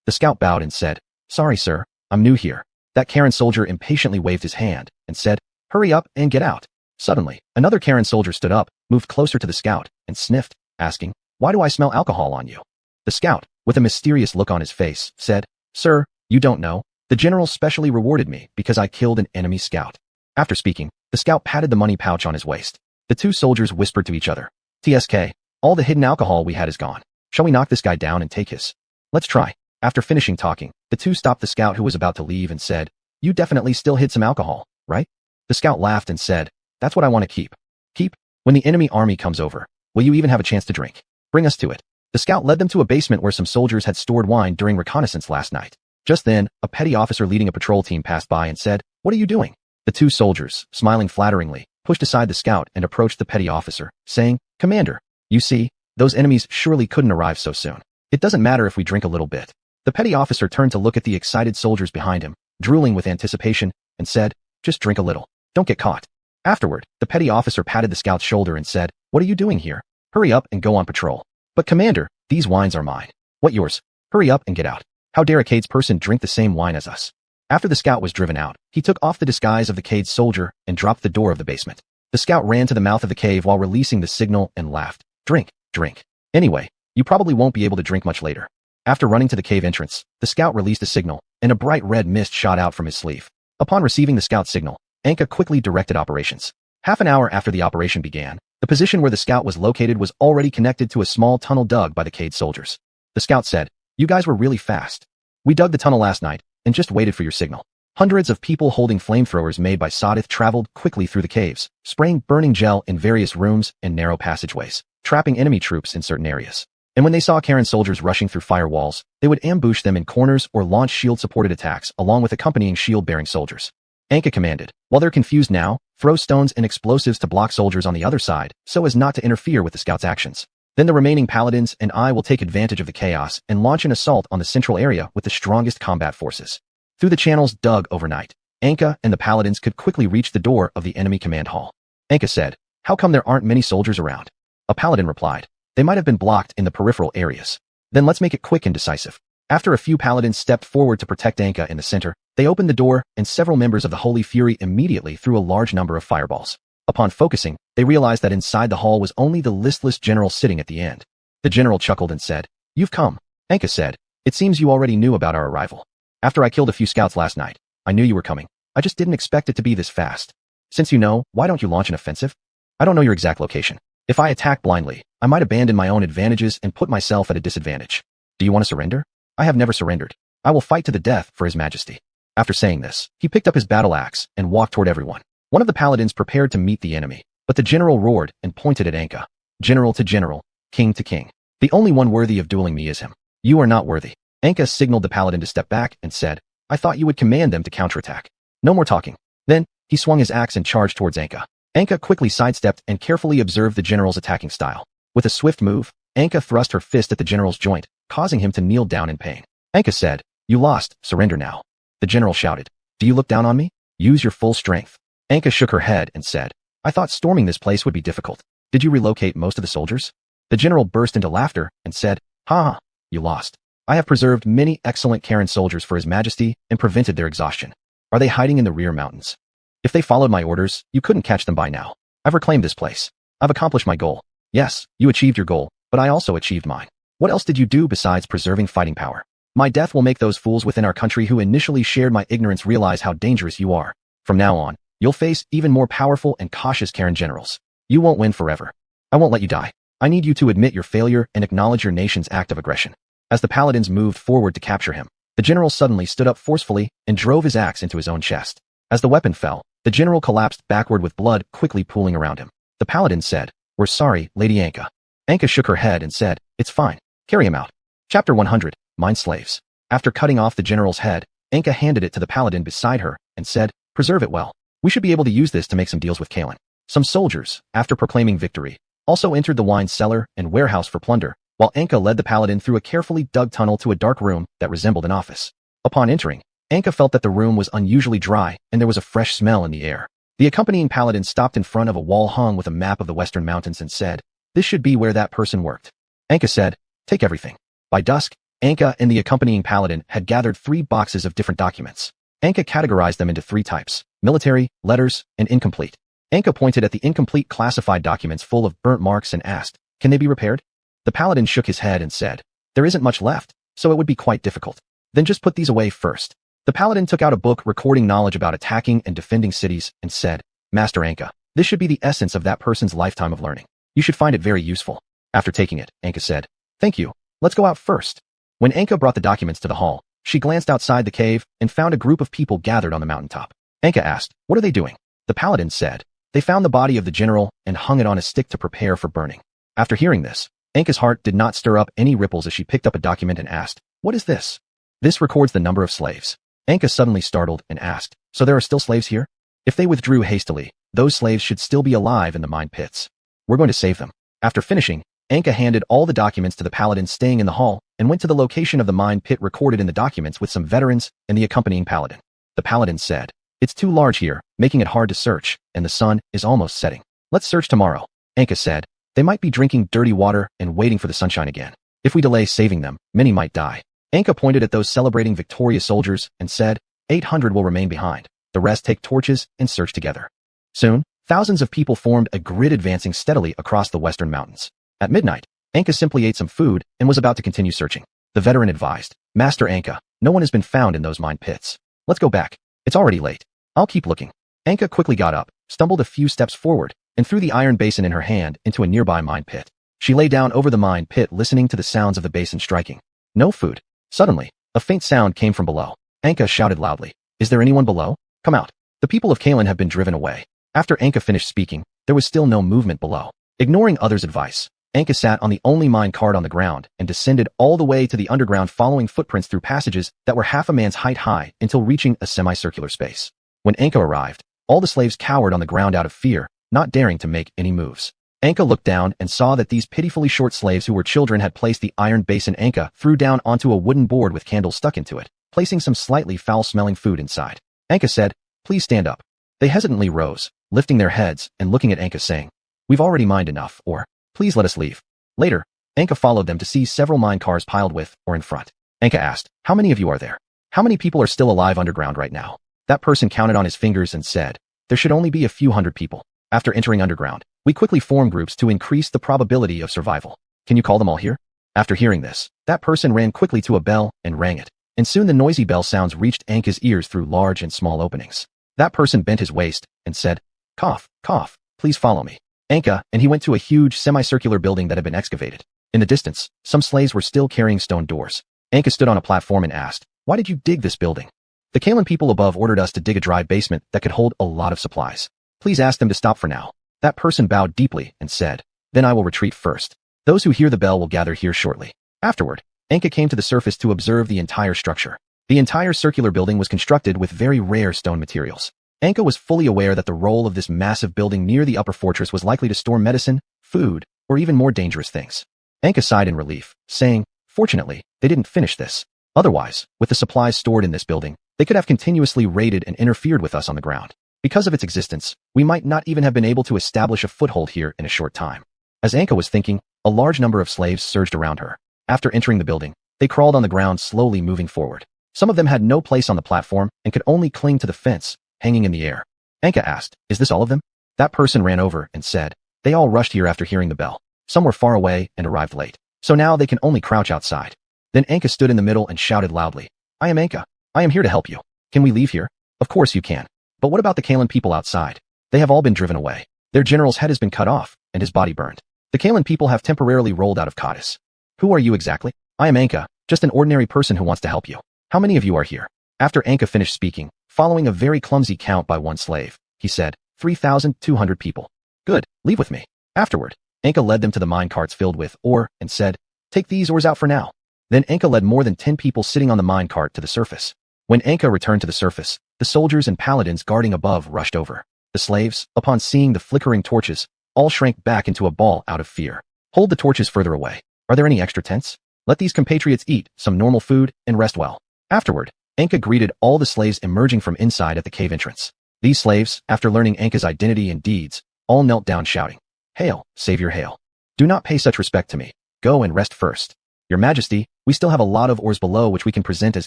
The scout bowed and said, "Sorry, sir, I'm new here." That Karen soldier impatiently waved his hand and said, "Hurry up and get out." Suddenly, another Karen soldier stood up, moved closer to the scout, and sniffed, asking, "Why do I smell alcohol on you?" The scout, with a mysterious look on his face, said, "Sir, you don't know. The general specially rewarded me because I killed an enemy scout." After speaking, the scout patted the money pouch on his waist. The 2 soldiers whispered to each other, "TSK, all the hidden alcohol we had is gone. Shall we knock this guy down and take his?" "Let's try." After finishing talking, the 2 stopped the scout who was about to leave and said, "You definitely still hid some alcohol, right?" The scout laughed and said, "That's what I want to keep." "Keep? When the enemy army comes over, will you even have a chance to drink? Bring us to it." The scout led them to a basement where some soldiers had stored wine during reconnaissance last night. Just then, a petty officer leading a patrol team passed by and said, "What are you doing?" The 2 soldiers, smiling flatteringly, pushed aside the scout and approached the petty officer, saying, "Commander, you see, those enemies surely couldn't arrive so soon. It doesn't matter if we drink a little bit." The petty officer turned to look at the excited soldiers behind him, drooling with anticipation, and said, "Just drink a little. Don't get caught." Afterward, the petty officer patted the scout's shoulder and said, "What are you doing here? Hurry up and go on patrol." "But commander, these wines are mine." "What yours? Hurry up and get out. How dare a Cade's person drink the same wine as us?" After the scout was driven out, he took off the disguise of the Cade's soldier and dropped the door of the basement. The scout ran to the mouth of the cave while releasing the signal and laughed. "Drink, drink. Anyway, you probably won't be able to drink much later." After running to the cave entrance, the scout released a signal, and a bright red mist shot out from his sleeve. Upon receiving the scout signal, Anka quickly directed operations. Half an hour after the operation began, the position where the scout was located was already connected to a small tunnel dug by the Cade soldiers. The scout said, "You guys were really fast. We dug the tunnel last night and just waited for your signal." Hundreds of people holding flamethrowers made by Sadith traveled quickly through the caves, spraying burning gel in various rooms and narrow passageways, trapping enemy troops in certain areas. And when they saw Karen soldiers rushing through firewalls, they would ambush them in corners or launch shield-supported attacks along with accompanying shield-bearing soldiers. Anka commanded. While they're confused now, throw stones and explosives to block soldiers on the other side, so as not to interfere with the scouts' actions. Then the remaining paladins and I will take advantage of the chaos and launch an assault on the central area with the strongest combat forces. Through the channels dug overnight, Anka and the paladins could quickly reach the door of the enemy command hall. Anka said, "How come there aren't many soldiers around?" A paladin replied, "They might have been blocked in the peripheral areas." "Then let's make it quick and decisive." After a few paladins stepped forward to protect Anka in the center, they opened the door, and several members of the Holy Fury immediately threw a large number of fireballs. Upon focusing, they realized that inside the hall was only the listless general sitting at the end. The general chuckled and said, "You've come." Anka said, "It seems you already knew about our arrival. After I killed a few scouts last night, I knew you were coming. I just didn't expect it to be this fast. Since you know, why don't you launch an offensive? I don't know your exact location. If I attack blindly, I might abandon my own advantages and put myself at a disadvantage. Do you want to surrender?" "I have never surrendered. I will fight to the death for His Majesty." After saying this, he picked up his battle axe and walked toward everyone. One of the paladins prepared to meet the enemy, but the general roared and pointed at Anka. "General to general, king to king. The only one worthy of dueling me is him. You are not worthy." Anka signaled the paladin to step back and said, "I thought you would command them to counterattack. No more talking." Then, he swung his axe and charged towards Anka. Anka quickly sidestepped and carefully observed the general's attacking style. With a swift move, Anka thrust her fist at the general's joint, causing him to kneel down in pain. Anka said, "You lost, surrender now." The general shouted, "Do you look down on me? Use your full strength." Anka shook her head and said, "I thought storming this place would be difficult. Did you relocate most of the soldiers?" The general burst into laughter and said, "Ha ha, you lost. I have preserved many excellent Karen soldiers for His Majesty and prevented their exhaustion. Are they hiding in the rear mountains? If they followed my orders, you couldn't catch them by now. I've reclaimed this place. I've accomplished my goal. Yes, you achieved your goal, but I also achieved mine. What else did you do besides preserving fighting power? My death will make those fools within our country who initially shared my ignorance realize how dangerous you are. From now on, you'll face even more powerful and cautious Karen generals. You won't win forever. I won't let you die. I need you to admit your failure and acknowledge your nation's act of aggression." As the paladins moved forward to capture him, the general suddenly stood up forcefully and drove his axe into his own chest. As the weapon fell, the general collapsed backward with blood quickly pooling around him. The paladin said, "We're sorry, Lady Anka." Anka shook her head and said, "It's fine. Carry him out." Chapter 100, Mind Slaves. After cutting off the general's head, Anka handed it to the paladin beside her and said, "Preserve it well. We should be able to use this to make some deals with Kalen." Some soldiers, after proclaiming victory, also entered the wine cellar and warehouse for plunder, while Anka led the paladin through a carefully dug tunnel to a dark room that resembled an office. Upon entering, Anka felt that the room was unusually dry and there was a fresh smell in the air. The accompanying paladin stopped in front of a wall hung with a map of the Western Mountains and said, "This should be where that person worked." Anka said, "Take everything." By dusk, Anka and the accompanying paladin had gathered 3 boxes of different documents. Anka categorized them into 3 types: military, letters, and incomplete. Anka pointed at the incomplete classified documents full of burnt marks and asked, "Can they be repaired?" The paladin shook his head and said, "There isn't much left, so it would be quite difficult. Then just put these away first." The paladin took out a book recording knowledge about attacking and defending cities and said, "Master Anka, this should be the essence of that person's lifetime of learning. You should find it very useful." After taking it, Anka said, "Thank you. Let's go out first." When Anka brought the documents to the hall, she glanced outside the cave and found a group of people gathered on the mountaintop. Anka asked, "What are they doing?" The paladin said, "They found the body of the general and hung it on a stick to prepare for burning." After hearing this, Anka's heart did not stir up any ripples as she picked up a document and asked, "What is this?" "This records the number of slaves." Anka suddenly startled and asked, "So there are still slaves here?" "If they withdrew hastily, those slaves should still be alive in the mine pits. We're going to save them." After finishing, Anka handed all the documents to the paladin staying in the hall and went to the location of the mine pit recorded in the documents with some veterans and the accompanying paladin. The paladin said, "It's too large here, making it hard to search, and the sun is almost setting. Let's search tomorrow." Anka said, "They might be drinking dirty water and waiting for the sunshine again. If we delay saving them, many might die." Anka pointed at those celebrating victorious soldiers and said, 800 will remain behind. The rest take torches and search together." Soon, thousands of people formed a grid advancing steadily across the western mountains. At midnight, Anka simply ate some food and was about to continue searching. The veteran advised, "Master Anka, no one has been found in those mine pits. Let's go back. It's already late. I'll keep looking." Anka quickly got up, stumbled a few steps forward, and threw the iron basin in her hand into a nearby mine pit. She lay down over the mine pit listening to the sounds of the basin striking. No food. Suddenly, a faint sound came from below. Anka shouted loudly, "Is there anyone below? Come out." The people of Kalen have been driven away. After Anka finished speaking, there was still no movement below. Ignoring others' advice, Anka sat on the only mine cart on the ground and descended all the way to the underground following footprints through passages that were half a man's height high until reaching a semicircular space. When Anka arrived, all the slaves cowered on the ground out of fear, not daring to make any moves. Anka looked down and saw that these pitifully short slaves who were children had placed the iron basin Anka threw down onto a wooden board with candles stuck into it, placing some slightly foul-smelling food inside. Anka said, "Please stand up." They hesitantly rose, lifting their heads and looking at Anka saying, "We've already mined enough," or, "Please let us leave." Later, Anka followed them to see several mine cars piled with or in front. Anka asked, "How many of you are there? How many people are still alive underground right now?" That person counted on his fingers and said, "There should only be a few hundred people. After entering underground, we quickly form groups to increase the probability of survival. Can you call them all here?" After hearing this, that person ran quickly to a bell and rang it, and soon the noisy bell sounds reached Anka's ears through large and small openings. That person bent his waist and said, "Cough, cough, please follow me." Anka, and he went to a huge semicircular building that had been excavated. In the distance, some slaves were still carrying stone doors. Anka stood on a platform and asked, "Why did you dig this building?" "The Kalan people above ordered us to dig a dry basement that could hold a lot of supplies. Please ask them to stop for now." That person bowed deeply and said, "Then I will retreat first. Those who hear the bell will gather here shortly." Afterward, Anka came to the surface to observe the entire structure. The entire circular building was constructed with very rare stone materials. Anka was fully aware that the role of this massive building near the upper fortress was likely to store medicine, food, or even more dangerous things. Anka sighed in relief, saying, "Fortunately, they didn't finish this. Otherwise, with the supplies stored in this building, they could have continuously raided and interfered with us on the ground. Because of its existence, we might not even have been able to establish a foothold here in a short time." As Anka was thinking, a large number of slaves surged around her. After entering the building, they crawled on the ground, slowly moving forward. Some of them had no place on the platform and could only cling to the fence, hanging in the air. Anka asked, "Is this all of them?" That person ran over and said, "They all rushed here after hearing the bell. Some were far away and arrived late, so now they can only crouch outside." Then Anka stood in the middle and shouted loudly, "I am Anka. I am here to help you. Can we leave here?" "Of course you can. But what about the Kalan people outside? They have all been driven away. Their general's head has been cut off and his body burned. The Kalan people have temporarily rolled out of Cadiz." "Who are you exactly?" "I am Anka, just an ordinary person who wants to help you." "How many of you are here?" After Anka finished speaking, following a very clumsy count by one slave, he said, 3,200 people. "Good, leave with me." Afterward, Anka led them to the mine carts filled with ore and said, "Take these ores out for now." Then Anka led more than 10 people sitting on the mine cart to the surface. When Anka returned to the surface, the soldiers and paladins guarding above rushed over. The slaves, upon seeing the flickering torches, all shrank back into a ball out of fear. "Hold the torches further away. Are there any extra tents? Let these compatriots eat some normal food and rest well." Afterward, Anka greeted all the slaves emerging from inside at the cave entrance. These slaves, after learning Anka's identity and deeds, all knelt down shouting, "Hail, Savior, hail. Do not pay such respect to me. Go and rest first. Your Majesty, we still have a lot of ores below which we can present as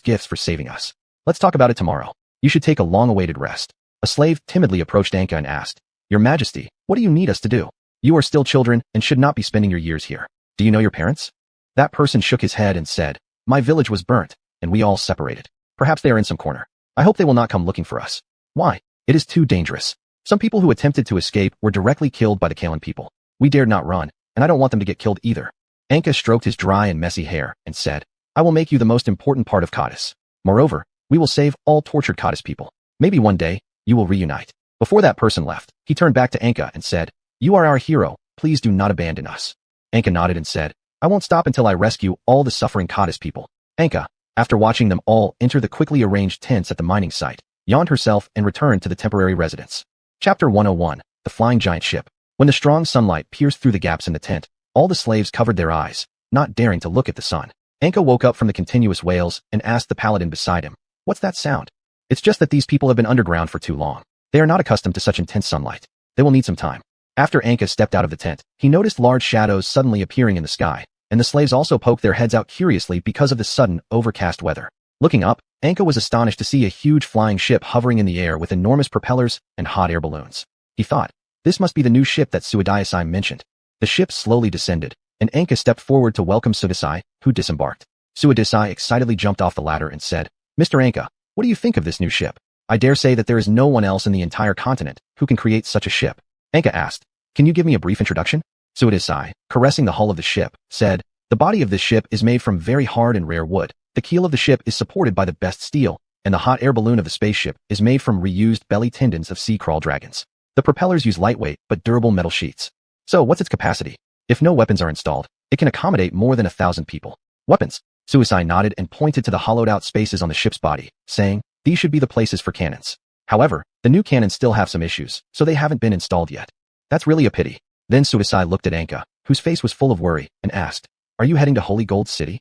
gifts for saving us. Let's talk about it tomorrow. You should take a long-awaited rest." A slave timidly approached Anka and asked, "Your Majesty, what do you need us to do? You are still children and should not be spending your years here. Do you know your parents?" That person shook his head and said, "My village was burnt, and we all separated. Perhaps they are in some corner. I hope they will not come looking for us." "Why? It is too dangerous. Some people who attempted to escape were directly killed by the Kalan people. We dared not run, and I don't want them to get killed either." Anka stroked his dry and messy hair and said, "I will make you the most important part of Cadiz. Moreover, we will save all tortured Cadiz people. Maybe one day, you will reunite." Before that person left, he turned back to Anka and said, "You are our hero. Please do not abandon us." Anka nodded and said, "I won't stop until I rescue all the suffering Cadiz people." Anka, after watching them all enter the quickly arranged tents at the mining site, yawned herself and returned to the temporary residence. Chapter 101, The Flying Giant Ship. When the strong sunlight pierced through the gaps in the tent, all the slaves covered their eyes, not daring to look at the sun. Anka woke up from the continuous wails and asked the paladin beside him, "What's that sound?" "It's just that these people have been underground for too long. They are not accustomed to such intense sunlight. They will need some time." After Anka stepped out of the tent, he noticed large shadows suddenly appearing in the sky, and the slaves also poked their heads out curiously because of the sudden, overcast weather. Looking up, Anka was astonished to see a huge flying ship hovering in the air with enormous propellers and hot air balloons. He thought, this must be the new ship that Suadayasai mentioned. The ship slowly descended, and Anka stepped forward to welcome Suadayasai, who disembarked. Suadayasai excitedly jumped off the ladder and said, "Mr. Anka, what do you think of this new ship? I dare say that there is no one else in the entire continent who can create such a ship." Anka asked, "Can you give me a brief introduction?" Suadayasai, caressing the hull of the ship, said, "The body of this ship is made from very hard and rare wood. The keel of the ship is supported by the best steel, and the hot air balloon of the spaceship is made from reused belly tendons of sea crawl dragons. The propellers use lightweight but durable metal sheets." "So what's its capacity?" "If no weapons are installed, it can accommodate more than 1,000 people." "Weapons?" Suadayasai nodded and pointed to the hollowed-out spaces on the ship's body, saying, "These should be the places for cannons." However, the new cannons still have some issues, so they haven't been installed yet. That's really a pity. Then Suidasai looked at Anka, whose face was full of worry, and asked, "Are you heading to Holy Gold City?"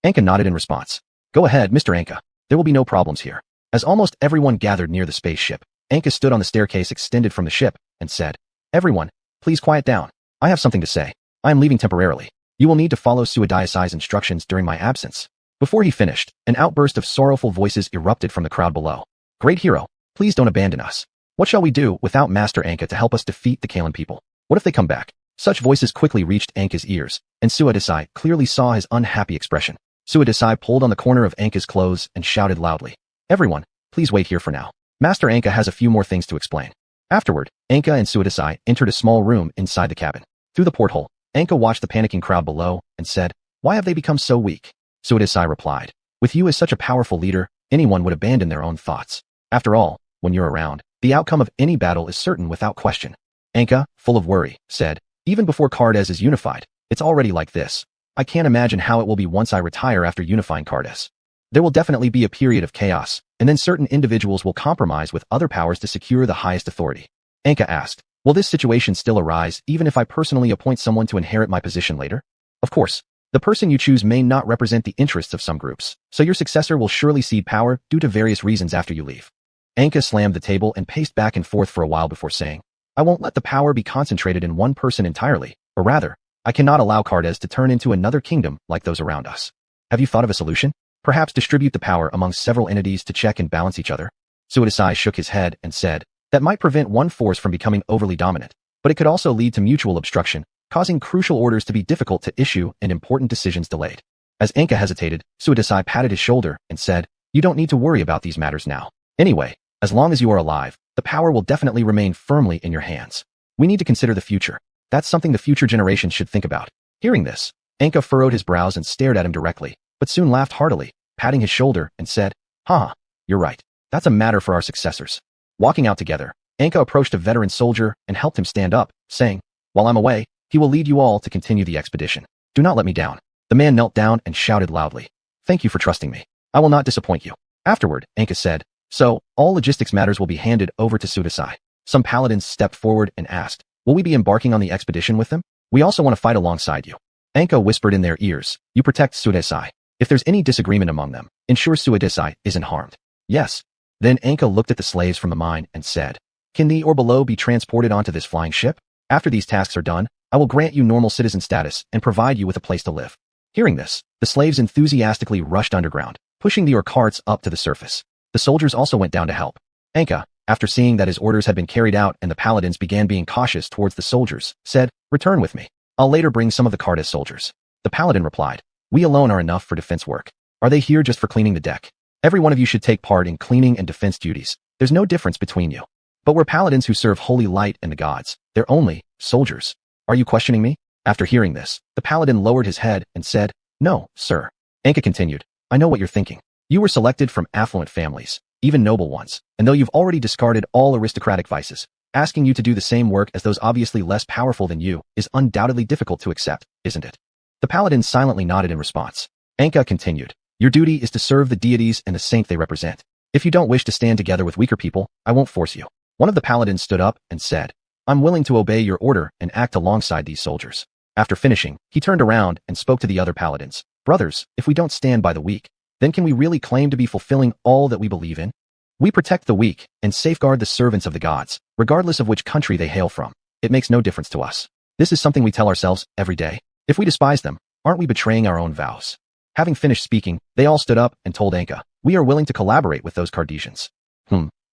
Anka nodded in response. "Go ahead, Mr. Anka. There will be no problems here." As almost everyone gathered near the spaceship, Anka stood on the staircase extended from the ship and said, "Everyone, please quiet down. I have something to say. I am leaving temporarily. You will need to follow Suidasai's instructions during my absence." Before he finished, an outburst of sorrowful voices erupted from the crowd below. "Great hero, please don't abandon us. What shall we do without Master Anka to help us defeat the Kalan people? What if they come back?" Such voices quickly reached Anka's ears, and Suidasai clearly saw his unhappy expression. Suidasai pulled on the corner of Anka's clothes and shouted loudly, "Everyone, please wait here for now. Master Anka has a few more things to explain." Afterward, Anka and Suidasai entered a small room inside the cabin. Through the porthole, Anka watched the panicking crowd below and said, "Why have they become so weak?" Suidasai replied, "With you as such a powerful leader, anyone would abandon their own thoughts. After all, when you're around, the outcome of any battle is certain without question." Anka, full of worry, said, "Even before Cardes is unified, it's already like this. I can't imagine how it will be once I retire after unifying Cardes. There will definitely be a period of chaos, and then certain individuals will compromise with other powers to secure the highest authority." Anka asked, "Will this situation still arise even if I personally appoint someone to inherit my position later?" "Of course. The person you choose may not represent the interests of some groups, so your successor will surely cede power due to various reasons after you leave." Anka slammed the table and paced back and forth for a while before saying, "I won't let the power be concentrated in one person entirely, or rather, I cannot allow Cardes to turn into another kingdom like those around us. Have you thought of a solution? Perhaps distribute the power among several entities to check and balance each other?" Suidasai shook his head and said, "That might prevent one force from becoming overly dominant, but it could also lead to mutual obstruction, causing crucial orders to be difficult to issue and important decisions delayed." As Anka hesitated, Suidasai patted his shoulder and said, "You don't need to worry about these matters now. Anyway, as long as you are alive, the power will definitely remain firmly in your hands. We need to consider the future. That's something the future generations should think about." Hearing this, Anka furrowed his brows and stared at him directly, but soon laughed heartily, patting his shoulder and said, "Ha, you're right. That's a matter for our successors." Walking out together, Anka approached a veteran soldier and helped him stand up, saying, "While I'm away, he will lead you all to continue the expedition. Do not let me down." The man knelt down and shouted loudly, "Thank you for trusting me. I will not disappoint you." Afterward, Anka said, "So, all logistics matters will be handed over to Suidasai." Some paladins stepped forward and asked, "Will we be embarking on the expedition with them? We also want to fight alongside you." Anka whispered in their ears, "You protect Suidasai. If there's any disagreement among them, ensure Suidasai isn't harmed." "Yes." Then Anka looked at the slaves from the mine and said, "Can the or below be transported onto this flying ship? After these tasks are done, I will grant you normal citizen status and provide you with a place to live." Hearing this, the slaves enthusiastically rushed underground, pushing the ore carts up to the surface. The soldiers also went down to help. Anka, after seeing that his orders had been carried out and the paladins began being cautious towards the soldiers, said, "Return with me. I'll later bring some of the Cardes soldiers." The paladin replied, "We alone are enough for defense work. Are they here just for cleaning the deck? Every one of you should take part in cleaning and defense duties. There's no difference between you. But we're paladins who serve holy light and the gods. They're only soldiers. Are you questioning me?" After hearing this, the paladin lowered his head and said, "No, sir." Anka continued, "I know what you're thinking. You were selected from affluent families, even noble ones, and though you've already discarded all aristocratic vices, asking you to do the same work as those obviously less powerful than you is undoubtedly difficult to accept, isn't it?" The paladin silently nodded in response. Anka continued, "Your duty is to serve the deities and the saint they represent. If you don't wish to stand together with weaker people, I won't force you." One of the paladins stood up and said, "I'm willing to obey your order and act alongside these soldiers." After finishing, he turned around and spoke to the other paladins. "Brothers, if we don't stand by the weak, then can we really claim to be fulfilling all that we believe in? We protect the weak and safeguard the servants of the gods, regardless of which country they hail from. It makes no difference to us. This is something we tell ourselves every day. If we despise them, aren't we betraying our own vows?" Having finished speaking, they all stood up and told Anka, "We are willing to collaborate with those Cartesians."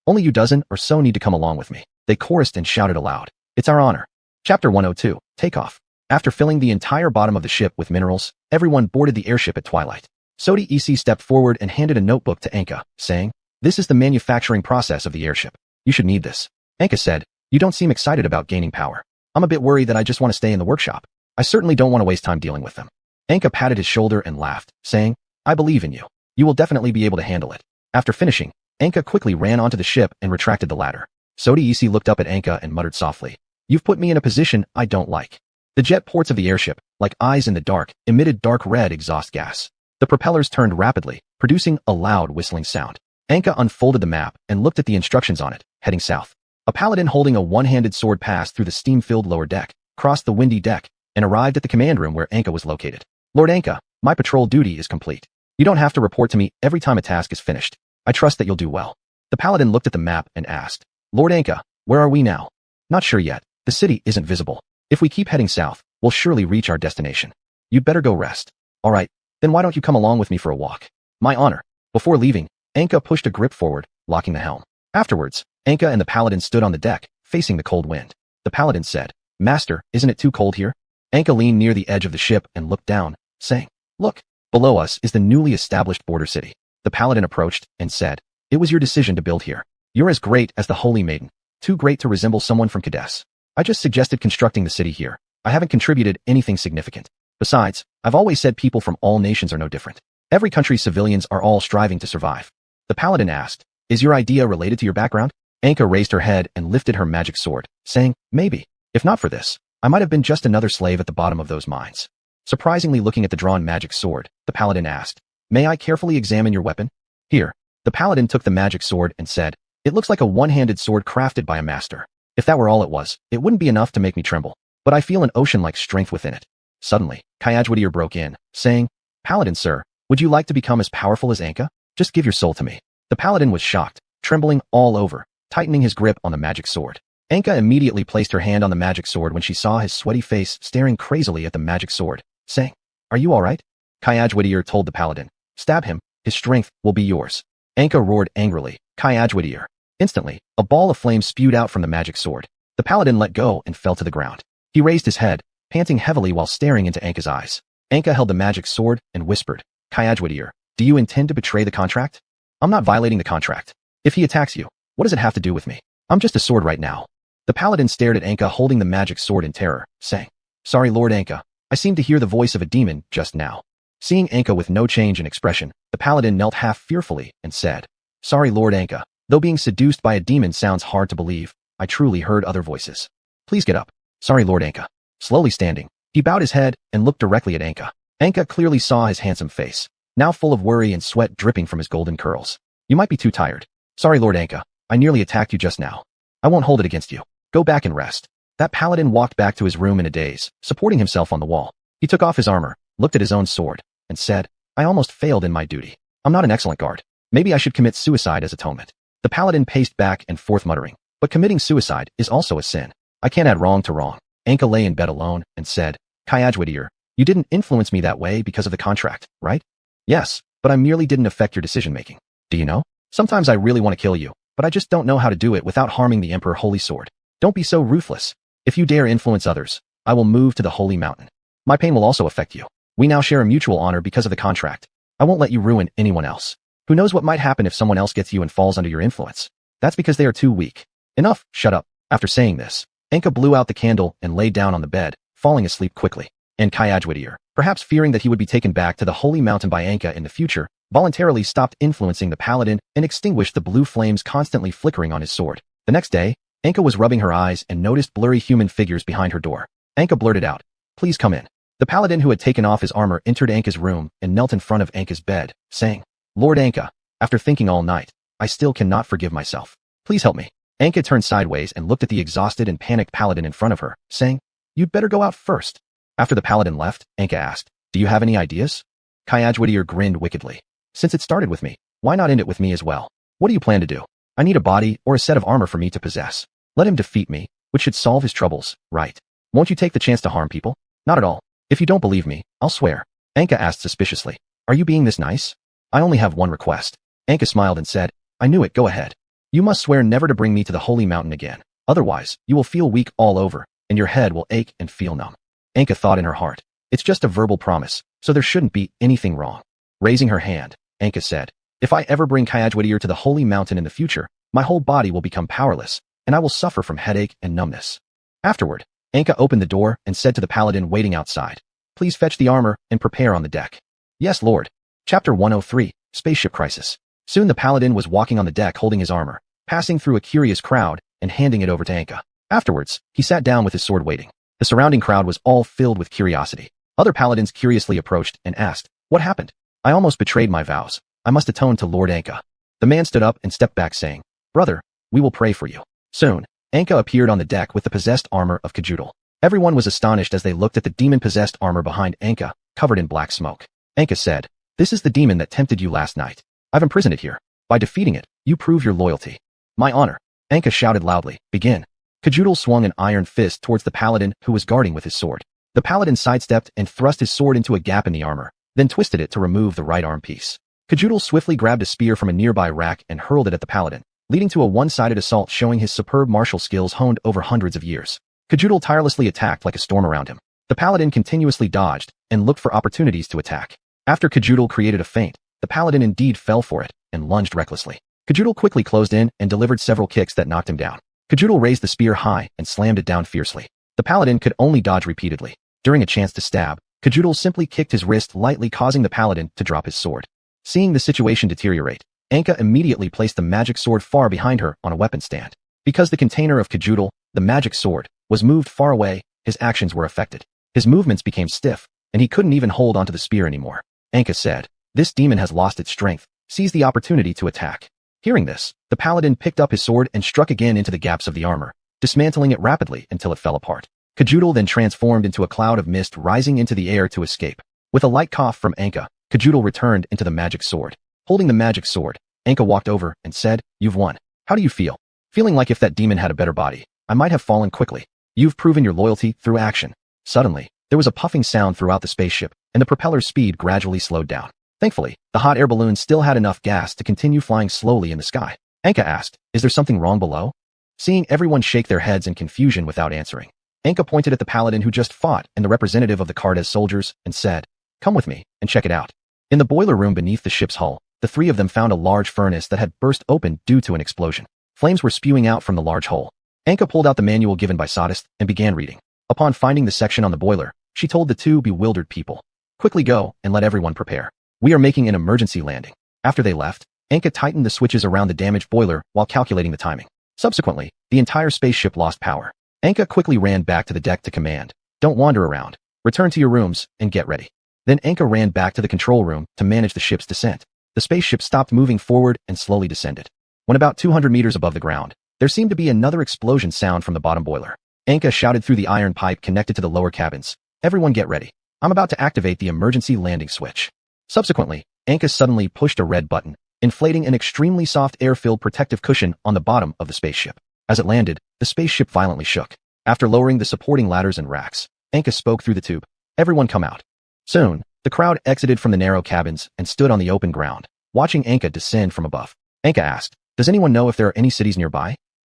Only you dozen or so need to come along with me," they chorused and shouted aloud. "It's our honor." Chapter 102, Takeoff. After filling the entire bottom of the ship with minerals, everyone boarded the airship at twilight. Sodi EC stepped forward and handed a notebook to Anka, saying, "This is the manufacturing process of the airship. You should need this." Anka said, "You don't seem excited about gaining power. I'm a bit worried that I just want to stay in the workshop. I certainly don't want to waste time dealing with them." Anka patted his shoulder and laughed, saying, "I believe in you. You will definitely be able to handle it." After finishing, Anka quickly ran onto the ship and retracted the ladder. Sodi EC looked up at Anka and muttered softly, "You've put me in a position I don't like." The jet ports of the airship, like eyes in the dark, emitted dark red exhaust gas. The propellers turned rapidly, producing a loud whistling sound. Anka unfolded the map and looked at the instructions on it, heading south. A paladin holding a one-handed sword passed through the steam-filled lower deck, crossed the windy deck, and arrived at the command room where Anka was located. Lord Anka, my patrol duty is complete. You don't have to report to me every time a task is finished. I trust that you'll do well. The paladin looked at the map and asked, Lord Anka, where are we now? Not sure yet. The city isn't visible. If we keep heading south, we'll surely reach our destination. You'd better go rest. All right, then why don't you come along with me for a walk? My honor. Before leaving, Anka pushed a grip forward, locking the helm. Afterwards, Anka and the paladin stood on the deck, facing the cold wind. The paladin said, Master, isn't it too cold here? Anka leaned near the edge of the ship and looked down, saying, Look, below us is the newly established border city. The paladin approached and said, It was your decision to build here. You're as great as the Holy Maiden, too great to resemble someone from Kadesh. I just suggested constructing the city here. I haven't contributed anything significant. Besides, I've always said people from all nations are no different. Every country's civilians are all striving to survive. The paladin asked, Is your idea related to your background? Anka raised her head and lifted her magic sword, saying, Maybe. If not for this, I might have been just another slave at the bottom of those mines. Surprisingly looking at the drawn magic sword, the paladin asked, May I carefully examine your weapon? Here. The paladin took the magic sword and said, It looks like a one-handed sword crafted by a master. If that were all it was, it wouldn't be enough to make me tremble. But I feel an ocean-like strength within it. Suddenly, xiuxian broke in, saying, Paladin sir, would you like to become as powerful as Anka? Just give your soul to me. The paladin was shocked, trembling all over, tightening his grip on the magic sword. Anka immediately placed her hand on the magic sword when she saw his sweaty face staring crazily at the magic sword, saying, Are you all right? Xiuxian told the paladin, Stab him, his strength will be yours. Anka roared angrily, Xiuxian. Instantly, a ball of flame spewed out from the magic sword. The paladin let go and fell to the ground. He raised his head, panting heavily while staring into Anka's eyes. Anka held the magic sword and whispered, Xiuxian, do you intend to betray the contract? I'm not violating the contract. If he attacks you, what does it have to do with me? I'm just a sword right now. The paladin stared at Anka holding the magic sword in terror, saying, Sorry Lord Anka, I seem to hear the voice of a demon just now. Seeing Anka with no change in expression, the paladin knelt half fearfully and said, Sorry Lord Anka, though being seduced by a demon sounds hard to believe, I truly heard other voices. Please get up. Sorry Lord Anka. Slowly standing, he bowed his head and looked directly at Anka. Anka clearly saw his handsome face, now full of worry and sweat dripping from his golden curls. You might be too tired. Sorry Lord Anka, I nearly attacked you just now. I won't hold it against you. Go back and rest. That paladin walked back to his room in a daze, supporting himself on the wall. He took off his armor, looked at his own sword, and said, I almost failed in my duty. I'm not an excellent guard. Maybe I should commit suicide as atonement. The paladin paced back and forth muttering, but committing suicide is also a sin. I can't add wrong to wrong. Anka lay in bed alone and said, Xiuxian, you didn't influence me that way because of the contract, right? Yes, but I merely didn't affect your decision-making. Do you know? Sometimes I really want to kill you, but I just don't know how to do it without harming the Emperor Holy Sword. Don't be so ruthless. If you dare influence others, I will move to the Holy Mountain. My pain will also affect you. We now share a mutual honor because of the contract. I won't let you ruin anyone else. Who knows what might happen if someone else gets you and falls under your influence? That's because they are too weak. Enough, shut up. After saying this, Anka blew out the candle and lay down on the bed, falling asleep quickly. And Xiuxian, perhaps fearing that he would be taken back to the Holy Mountain by Anka in the future, voluntarily stopped influencing the paladin and extinguished the blue flames constantly flickering on his sword. The next day, Anka was rubbing her eyes and noticed blurry human figures behind her door. Anka blurted out, Please come in. The paladin who had taken off his armor entered Anka's room and knelt in front of Anka's bed, saying, Lord Anka, after thinking all night, I still cannot forgive myself. Please help me. Anka turned sideways and looked at the exhausted and panicked paladin in front of her, saying, You'd better go out first. After the paladin left, Anka asked, Do you have any ideas? Xiuxian grinned wickedly. Since it started with me, why not end it with me as well? What do you plan to do? I need a body or a set of armor for me to possess. Let him defeat me, which should solve his troubles, right? Won't you take the chance to harm people? Not at all. If you don't believe me, I'll swear. Anka asked suspiciously, Are you being this nice? I only have one request. Anka smiled and said, I knew it, go ahead. You must swear never to bring me to the Holy Mountain again. Otherwise, you will feel weak all over, and your head will ache and feel numb. Anka thought in her heart, It's just a verbal promise, so there shouldn't be anything wrong. Raising her hand, Anka said, If I ever bring Xiuxian to the Holy Mountain in the future, my whole body will become powerless, and I will suffer from headache and numbness. Afterward, Anka opened the door and said to the paladin waiting outside, Please fetch the armor and prepare on the deck. Yes, Lord. Chapter 103, Spaceship Crisis. Soon the paladin was walking on the deck holding his armor, passing through a curious crowd and handing it over to Anka. Afterwards, he sat down with his sword waiting. The surrounding crowd was all filled with curiosity. Other paladins curiously approached and asked, What happened? I almost betrayed my vows. I must atone to Lord Anka. The man stood up and stepped back saying, "Brother, we will pray for you." Soon, Anka appeared on the deck with the possessed armor of Kajudal. Everyone was astonished as they looked at the demon-possessed armor behind Anka, covered in black smoke. Anka said, "This is the demon that tempted you last night. I've imprisoned it here. By defeating it, you prove your loyalty." "My honor," Anka shouted loudly. "Begin." Kajudal swung an iron fist towards the paladin who was guarding with his sword. The paladin sidestepped and thrust his sword into a gap in the armor, then twisted it to remove the right arm piece. Kajudal swiftly grabbed a spear from a nearby rack and hurled it at the paladin, leading to a one-sided assault showing his superb martial skills honed over hundreds of years. Kajudal tirelessly attacked like a storm around him. The paladin continuously dodged and looked for opportunities to attack. After Kajudal created a feint, the paladin indeed fell for it and lunged recklessly. Kajudal quickly closed in and delivered several kicks that knocked him down. Kajudal raised the spear high and slammed it down fiercely. The paladin could only dodge repeatedly. During a chance to stab, Kajudal simply kicked his wrist lightly, causing the paladin to drop his sword. Seeing the situation deteriorate, Anka immediately placed the magic sword far behind her on a weapon stand. Because the container of Kajudal, the magic sword, was moved far away, his actions were affected. His movements became stiff, and he couldn't even hold onto the spear anymore. Anka said, "This demon has lost its strength. Seize the opportunity to attack." Hearing this, the paladin picked up his sword and struck again into the gaps of the armor, dismantling it rapidly until it fell apart. Kajudal then transformed into a cloud of mist rising into the air to escape. With a light cough from Anka, Kajudal returned into the magic sword. Holding the magic sword, Anka walked over and said, "You've won. How do you feel?" "Feeling like if that demon had a better body, I might have fallen quickly. You've proven your loyalty through action." Suddenly, there was a puffing sound throughout the spaceship, and the propeller's speed gradually slowed down. Thankfully, the hot air balloon still had enough gas to continue flying slowly in the sky. Anka asked, "Is there something wrong below?" Seeing everyone shake their heads in confusion without answering, Anka pointed at the paladin who just fought and the representative of the Cardes soldiers and said, "Come with me and check it out." In the boiler room beneath the ship's hull, the three of them found a large furnace that had burst open due to an explosion. Flames were spewing out from the large hole. Anka pulled out the manual given by Sadist and began reading. Upon finding the section on the boiler, she told the two bewildered people, "Quickly go and let everyone prepare. We are making an emergency landing." After they left, Anka tightened the switches around the damaged boiler while calculating the timing. Subsequently, the entire spaceship lost power. Anka quickly ran back to the deck to command, "Don't wander around. Return to your rooms and get ready." Then Anka ran back to the control room to manage the ship's descent. The spaceship stopped moving forward and slowly descended. When about 200 meters above the ground, there seemed to be another explosion sound from the bottom boiler. Anka shouted through the iron pipe connected to the lower cabins, "Everyone get ready. I'm about to activate the emergency landing switch." Subsequently, Anka suddenly pushed a red button, inflating an extremely soft air-filled protective cushion on the bottom of the spaceship. As it landed, the spaceship violently shook. After lowering the supporting ladders and racks, Anka spoke through the tube, "Everyone come out." Soon, the crowd exited from the narrow cabins and stood on the open ground, watching Anka descend from above. Anka asked, "Does anyone know if there are any cities nearby?"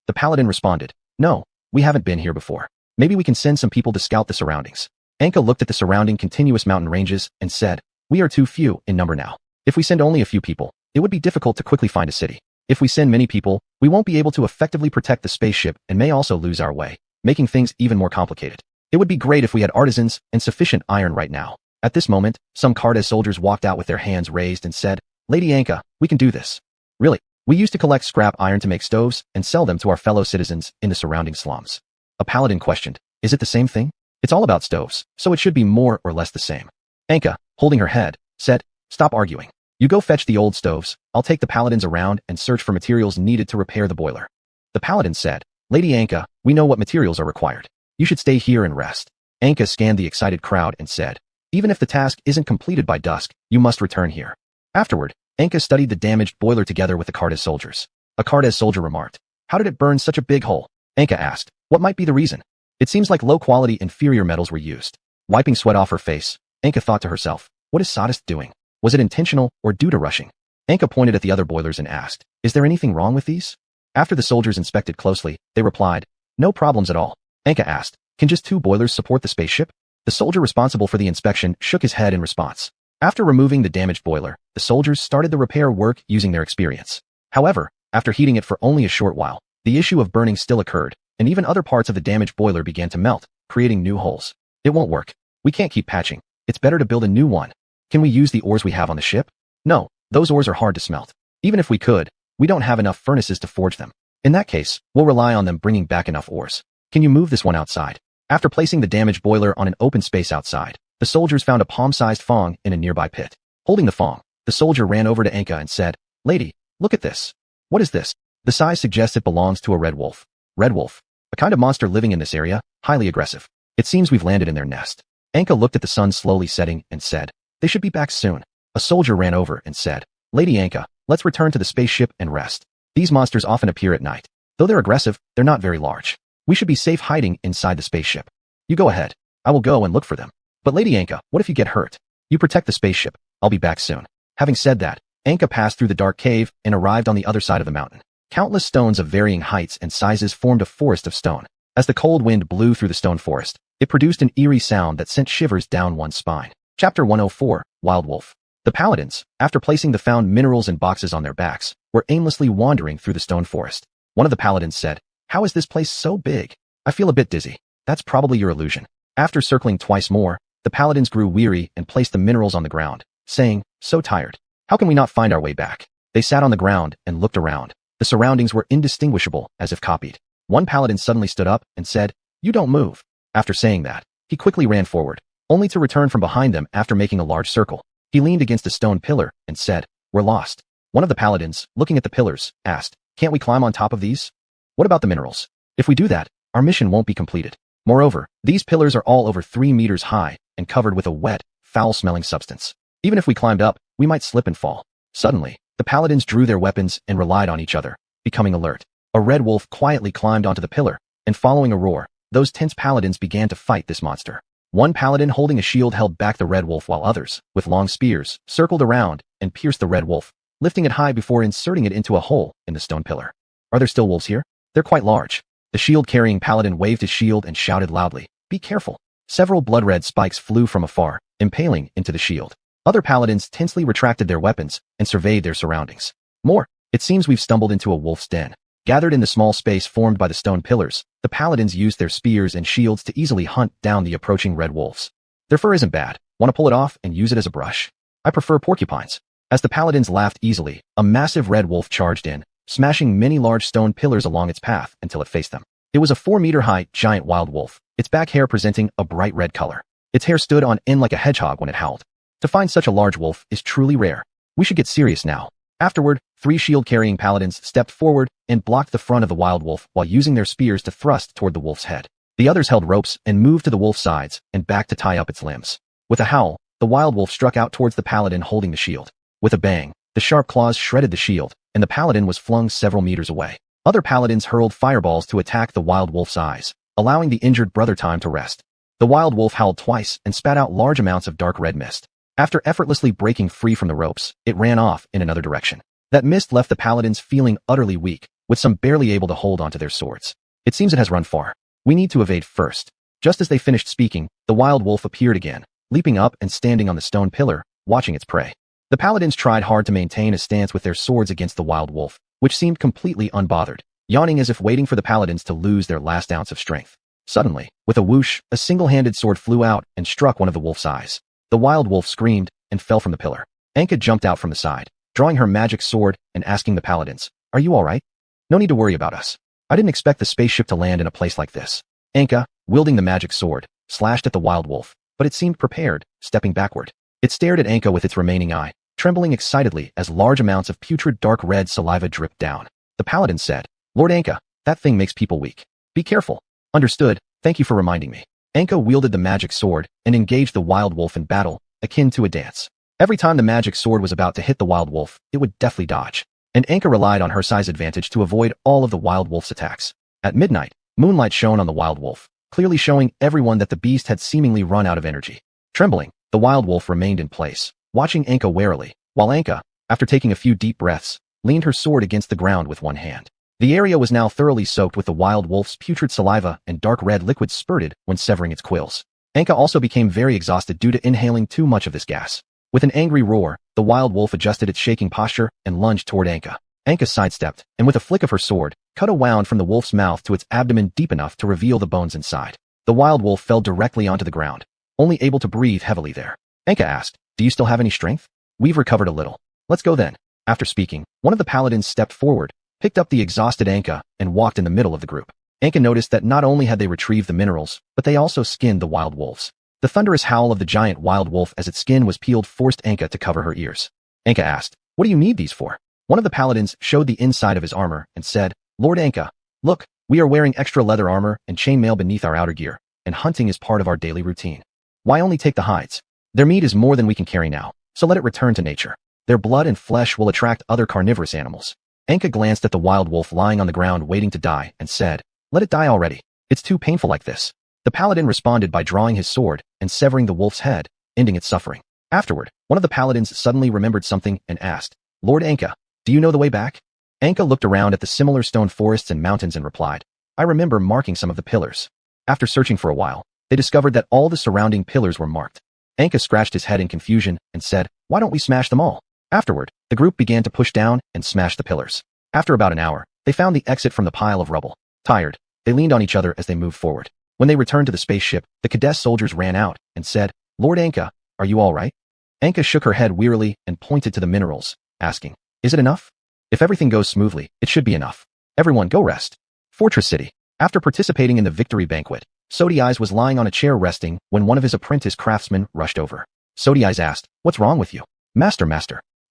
The paladin responded, "No, we haven't been here before. Maybe we can send some people to scout the surroundings." Anka looked at the surrounding continuous mountain ranges and said, "We are too few in number now. If we send only a few people, it would be difficult to quickly find a city. If we send many people, we won't be able to effectively protect the spaceship and may also lose our way, making things even more complicated. It would be great if we had artisans and sufficient iron right now." At this moment, some Cardes soldiers walked out with their hands raised and said, "Lady Anka, we can do this. Really, we used to collect scrap iron to make stoves and sell them to our fellow citizens in the surrounding slums." A paladin questioned, "Is it the same thing?" "It's all about stoves, so it should be more or less the same." Anka, holding her head, said, "Stop arguing. You go fetch the old stoves, I'll take the paladins around and search for materials needed to repair the boiler." The paladin said, "Lady Anka, we know what materials are required. You should stay here and rest." Anka scanned the excited crowd and said, "Even if the task isn't completed by dusk, you must return here." Afterward, Anka studied the damaged boiler together with the Cardes soldiers. A Cardes soldier remarked, "How did it burn such a big hole?" Anka asked, "What might be the reason?" "It seems like low-quality inferior metals were used." Wiping sweat off her face, Anka thought to herself, "What is Sadist doing? Was it intentional or due to rushing?" Anka pointed at the other boilers and asked, "Is there anything wrong with these?" After the soldiers inspected closely, they replied, "No problems at all." Anka asked, "Can just 2 boilers support the spaceship?" The soldier responsible for the inspection shook his head in response. After removing the damaged boiler, the soldiers started the repair work using their experience. However, after heating it for only a short while, the issue of burning still occurred, and even other parts of the damaged boiler began to melt, creating new holes. "It won't work. We can't keep patching. It's better to build a new one." "Can we use the ores we have on the ship?" "No, those ores are hard to smelt. Even if we could, we don't have enough furnaces to forge them. In that case, we'll rely on them bringing back enough ores. Can you move this one outside?" After placing the damaged boiler on an open space outside, the soldiers found a palm-sized fong in a nearby pit. Holding the fong, the soldier ran over to Anka and said, "Lady, Look at this. What is this? The size suggests it belongs to a red wolf. Red wolf. A kind of monster living in this area, highly aggressive. It seems we've landed in their nest. Anka looked at the sun slowly setting and said, they should be back soon. A soldier ran over and said, Lady Anka, let's return to the spaceship and rest. These monsters often appear at night. Though they're aggressive, they're not very large. We should be safe hiding inside the spaceship. You go ahead. I will go and look for them. But Lady Anka, what if you get hurt? You protect the spaceship. I'll be back soon. Having said that, Anka passed through the dark cave and arrived on the other side of the mountain. Countless stones of varying heights and sizes formed a forest of stone. As the cold wind blew through the stone forest, it produced an eerie sound that sent shivers down one's spine. Chapter 104, Wild Wolf. The paladins, after placing the found minerals in boxes on their backs, were aimlessly wandering through the stone forest. One of the paladins said, how is this place so big? I feel a bit dizzy. That's probably your illusion. After circling twice more, the paladins grew weary and placed the minerals on the ground, saying, so tired. How can we not find our way back? They sat on the ground and looked around. The surroundings were indistinguishable, as if copied. One paladin suddenly stood up and said, you don't move. After saying that, he quickly ran forward, only to return from behind them after making a large circle. He leaned against a stone pillar and said, we're lost. One of the paladins, looking at the pillars, asked, can't we climb on top of these? What about the minerals? If we do that, our mission won't be completed. Moreover, these pillars are all over 3 meters high and covered with a wet, foul-smelling substance. Even if we climbed up, we might slip and fall. Suddenly, the paladins drew their weapons and relied on each other, becoming alert. A red wolf quietly climbed onto the pillar, and following a roar, those tense paladins began to fight this monster. One paladin holding a shield held back the red wolf while others, with long spears, circled around and pierced the red wolf, lifting it high before inserting it into a hole in the stone pillar. Are there still wolves here? They're quite large. The shield-carrying paladin waved his shield and shouted loudly, be careful. Several blood-red spikes flew from afar, impaling into the shield. Other paladins tensely retracted their weapons and surveyed their surroundings. More, it seems we've stumbled into a wolf's den. Gathered in the small space formed by the stone pillars, the paladins used their spears and shields to easily hunt down the approaching red wolves. Their fur isn't bad. Want to pull it off and use it as a brush? I prefer porcupines. As the paladins laughed easily, a massive red wolf charged in, smashing many large stone pillars along its path until it faced them. It was a 4-meter-high, giant wild wolf, its back hair presenting a bright red color. Its hair stood on end like a hedgehog when it howled. To find such a large wolf is truly rare. We should get serious now. Afterward, 3 shield-carrying paladins stepped forward and blocked the front of the wild wolf while using their spears to thrust toward the wolf's head. The others held ropes and moved to the wolf's sides and back to tie up its limbs. With a howl, the wild wolf struck out towards the paladin holding the shield. With a bang, the sharp claws shredded the shield, and the paladin was flung several meters away. Other paladins hurled fireballs to attack the wild wolf's eyes, allowing the injured brother time to rest. The wild wolf howled twice and spat out large amounts of dark red mist. After effortlessly breaking free from the ropes, it ran off in another direction. That mist left the paladins feeling utterly weak, with some barely able to hold onto their swords. It seems it has run far. We need to evade first. Just as they finished speaking, the wild wolf appeared again, leaping up and standing on the stone pillar, watching its prey. The paladins tried hard to maintain a stance with their swords against the wild wolf, which seemed completely unbothered, yawning as if waiting for the paladins to lose their last ounce of strength. Suddenly, with a whoosh, a single-handed sword flew out and struck one of the wolf's eyes. The wild wolf screamed and fell from the pillar. Anka jumped out from the side, drawing her magic sword and asking the paladins, are you all right? No need to worry about us. I didn't expect the spaceship to land in a place like this. Anka, wielding the magic sword, slashed at the wild wolf, but it seemed prepared, stepping backward. It stared at Anka with its remaining eye, trembling excitedly as large amounts of putrid dark red saliva dripped down. The paladin said, Lord Anka, that thing makes people weak. Be careful. Understood, thank you for reminding me. Anka wielded the magic sword and engaged the wild wolf in battle, akin to a dance. Every time the magic sword was about to hit the wild wolf, it would deftly dodge. And Anka relied on her size advantage to avoid all of the wild wolf's attacks. At midnight, moonlight shone on the wild wolf, clearly showing everyone that the beast had seemingly run out of energy. Trembling, the wild wolf remained in place, watching Anka warily, while Anka, after taking a few deep breaths, leaned her sword against the ground with one hand. The area was now thoroughly soaked with the wild wolf's putrid saliva and dark red liquid spurted when severing its quills. Anka also became very exhausted due to inhaling too much of this gas. With an angry roar, the wild wolf adjusted its shaking posture and lunged toward Anka. Anka sidestepped, and with a flick of her sword, cut a wound from the wolf's mouth to its abdomen deep enough to reveal the bones inside. The wild wolf fell directly onto the ground, only able to breathe heavily there. Anka asked, do you still have any strength? We've recovered a little. Let's go then. After speaking, one of the paladins stepped forward, picked up the exhausted Anka, and walked in the middle of the group. Anka noticed that not only had they retrieved the minerals, but they also skinned the wild wolves. The thunderous howl of the giant wild wolf as its skin was peeled forced Anka to cover her ears. Anka asked, what do you need these for? One of the paladins showed the inside of his armor and said, "Lord Anka, look, we are wearing extra leather armor and chainmail beneath our outer gear, and hunting is part of our daily routine. Why only take the hides? Their meat is more than we can carry now, so let it return to nature. Their blood and flesh will attract other carnivorous animals." Anka glanced at the wild wolf lying on the ground waiting to die and said, "Let it die already. It's too painful like this." The paladin responded by drawing his sword and severing the wolf's head, ending its suffering. Afterward, one of the paladins suddenly remembered something and asked, "Lord Anka, do you know the way back?" Anka looked around at the similar stone forests and mountains and replied, "I remember marking some of the pillars." After searching for a while, they discovered that all the surrounding pillars were marked. Anka scratched his head in confusion and said, "Why don't we smash them all?" Afterward, the group began to push down and smash the pillars. After about an hour, they found the exit from the pile of rubble. Tired, they leaned on each other as they moved forward. When they returned to the spaceship, the Kadesh soldiers ran out and said, "Lord Anka, are you all right?" Anka shook her head wearily and pointed to the minerals, asking, "Is it enough? If everything goes smoothly, it should be enough. Everyone go rest." Fortress City. After participating in the victory banquet, Sody Eyes was lying on a chair resting when one of his apprentice craftsmen rushed over. Sody Eyes asked, "What's wrong with you?" Master,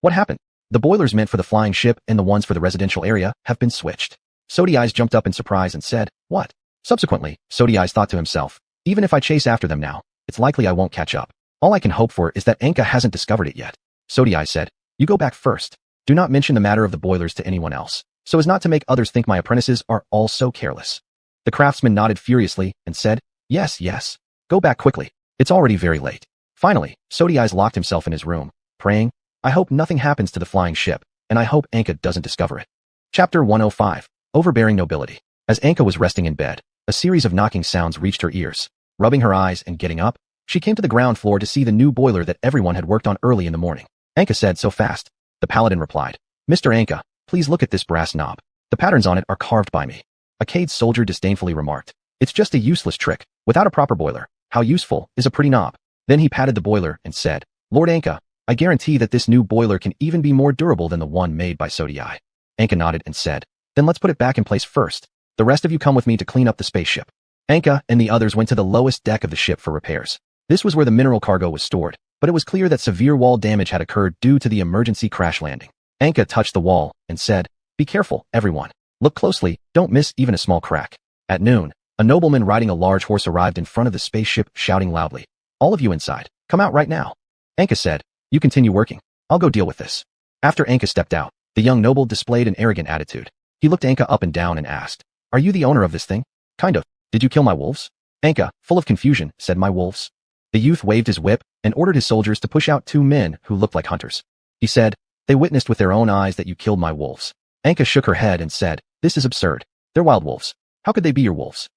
what happened?" "The boilers meant for the flying ship and the ones for the residential area have been switched." Sody Eyes jumped up in surprise and said, "What?" Subsequently, Sody Eyes thought to himself, "Even if I chase after them now, it's likely I won't catch up. All I can hope for is that Anka hasn't discovered it yet." Sody Eyes said, "You go back first. Do not mention the matter of the boilers to anyone else, so as not to make others think my apprentices are all so careless." The craftsman nodded furiously and said, Yes. Go back quickly. It's already very late." Finally, Sody Eyes locked himself in his room, praying, "I hope nothing happens to the flying ship, and I hope Anka doesn't discover it." Chapter 105. Overbearing Nobility. As Anka was resting in bed, a series of knocking sounds reached her ears. Rubbing her eyes and getting up, she came to the ground floor to see the new boiler that everyone had worked on early in the morning. Anka said, "So fast." The paladin replied, "Mr. Anka, please look at this brass knob. The patterns on it are carved by me." A Cade soldier disdainfully remarked, "It's just a useless trick. Without a proper boiler, how useful is a pretty knob?" Then he patted the boiler and said, "Lord Anka, I guarantee that this new boiler can even be more durable than the one made by Sody Eye." Anka nodded and said, "Then let's put it back in place first. The rest of you come with me to clean up the spaceship." Anka and the others went to the lowest deck of the ship for repairs. This was where the mineral cargo was stored, but it was clear that severe wall damage had occurred due to the emergency crash landing. Anka touched the wall and said, "Be careful, everyone. Look closely, don't miss even a small crack." At noon, a nobleman riding a large horse arrived in front of the spaceship shouting loudly, "All of you inside, come out right now." Anka said, "You continue working. I'll go deal with this." After Anka stepped out, the young noble displayed an arrogant attitude. He looked Anka up and down and asked, "Are you the owner of this thing?" "Kind of. Did you kill my wolves?" Anka, full of confusion, said, "My wolves?" The youth waved his whip and ordered his soldiers to push out two men who looked like hunters. He said, "They witnessed with their own eyes that you killed my wolves." Anka shook her head and said, "This is absurd. They're wild wolves. How could they be your wolves?"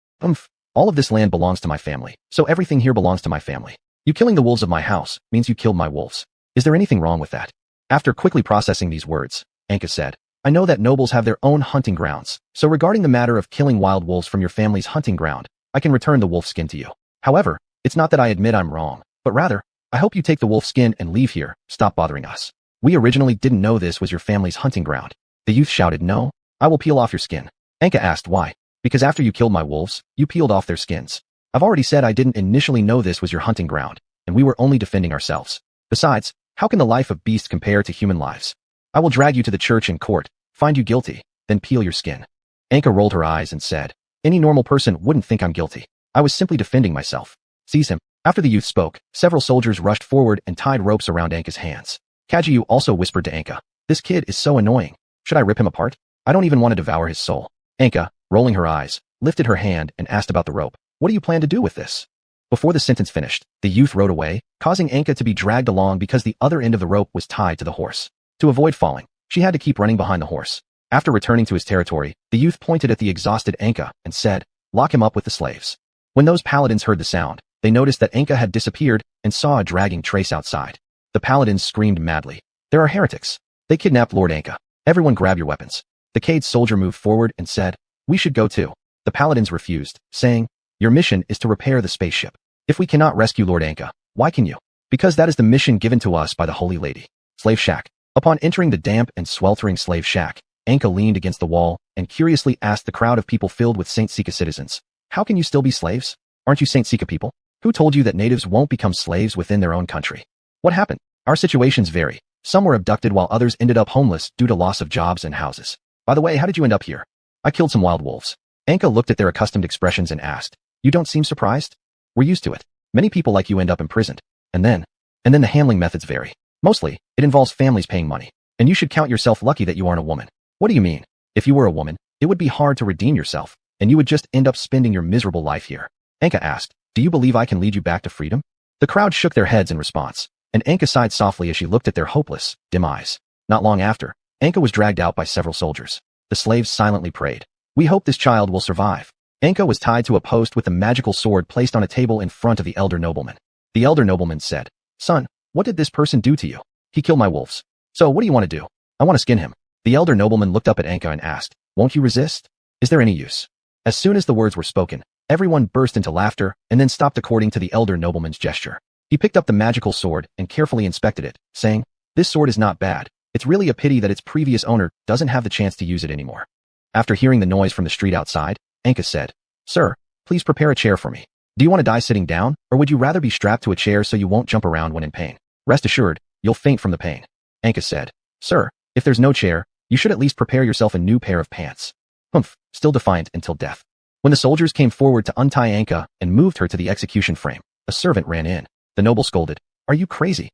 All of this land belongs to my family, so everything here belongs to my family. You killing the wolves of my house means you killed my wolves. Is there anything wrong with that?" After quickly processing these words, Anka said, "I know that nobles have their own hunting grounds, so regarding the matter of killing wild wolves from your family's hunting ground, I can return the wolf skin to you. However, it's not that I admit I'm wrong, but rather, I hope you take the wolf skin and leave here. Stop bothering us. We originally didn't know this was your family's hunting ground." The youth shouted, "No, I will peel off your skin." Anka asked why. "Because after you killed my wolves, you peeled off their skins. I've already said I didn't initially know this was your hunting ground, and we were only defending ourselves. Besides, how can the life of beasts compare to human lives? I will drag you to the church and court, find you guilty, then peel your skin." Anka rolled her eyes and said, "Any normal person wouldn't think I'm guilty. I was simply defending myself. Seize him." After the youth spoke, several soldiers rushed forward and tied ropes around Anka's hands. Kajiu also whispered to Anka, "This kid is so annoying. Should I rip him apart? I don't even want to devour his soul." Anka, rolling her eyes, lifted her hand and asked about the rope. "What do you plan to do with this?" Before the sentence finished, the youth rode away, causing Anka to be dragged along because the other end of the rope was tied to the horse. To avoid falling, she had to keep running behind the horse. After returning to his territory, the youth pointed at the exhausted Anka and said, "Lock him up with the slaves." When those paladins heard the sound, they noticed that Anka had disappeared and saw a dragging trace outside. The paladins screamed madly, "There are heretics. They kidnapped Lord Anka. Everyone grab your weapons." The Cade soldier moved forward and said, "We should go too." The paladins refused, saying, "Your mission is to repair the spaceship. If we cannot rescue Lord Anka, why can you?" "Because that is the mission given to us by the Holy Lady." Slave Shack. Upon entering the damp and sweltering slave shack, Anka leaned against the wall and curiously asked the crowd of people filled with Saint Sika citizens, "How can you still be slaves? Aren't you Saint Sika people? Who told you that natives won't become slaves within their own country? What happened? Our situations vary. Some were abducted while others ended up homeless due to loss of jobs and houses. By the way, how did you end up here? I killed some wild wolves. Anka looked at their accustomed expressions and asked, you don't seem surprised? We're used to it. Many people like you end up imprisoned. And then the handling methods vary. Mostly, it involves families paying money. And you should count yourself lucky that you aren't a woman. What do you mean? If you were a woman, it would be hard to redeem yourself, and you would just end up spending your miserable life here. Anka asked, do you believe I can lead you back to freedom? The crowd shook their heads in response, and Anka sighed softly as she looked at their hopeless, dim eyes. Not long after, Anka was dragged out by several soldiers. The slaves silently prayed. We hope this child will survive. Anka was tied to a post with a magical sword placed on a table in front of the elder nobleman. The elder nobleman said, son, what did this person do to you? He killed my wolves. So what do you want to do? I want to skin him. The elder nobleman looked up at Anka and asked, won't you resist? Is there any use? As soon as the words were spoken, everyone burst into laughter and then stopped according to the elder nobleman's gesture. He picked up the magical sword and carefully inspected it, saying, this sword is not bad. It's really a pity that its previous owner doesn't have the chance to use it anymore. After hearing the noise from the street outside, Anka said, sir, please prepare a chair for me. Do you want to die sitting down, or would you rather be strapped to a chair so you won't jump around when in pain? Rest assured, you'll faint from the pain. Anka said, sir, if there's no chair, you should at least prepare yourself a new pair of pants. Humph, still defiant until death. When the soldiers came forward to untie Anka and moved her to the execution frame, a servant ran in. The noble scolded, are you crazy?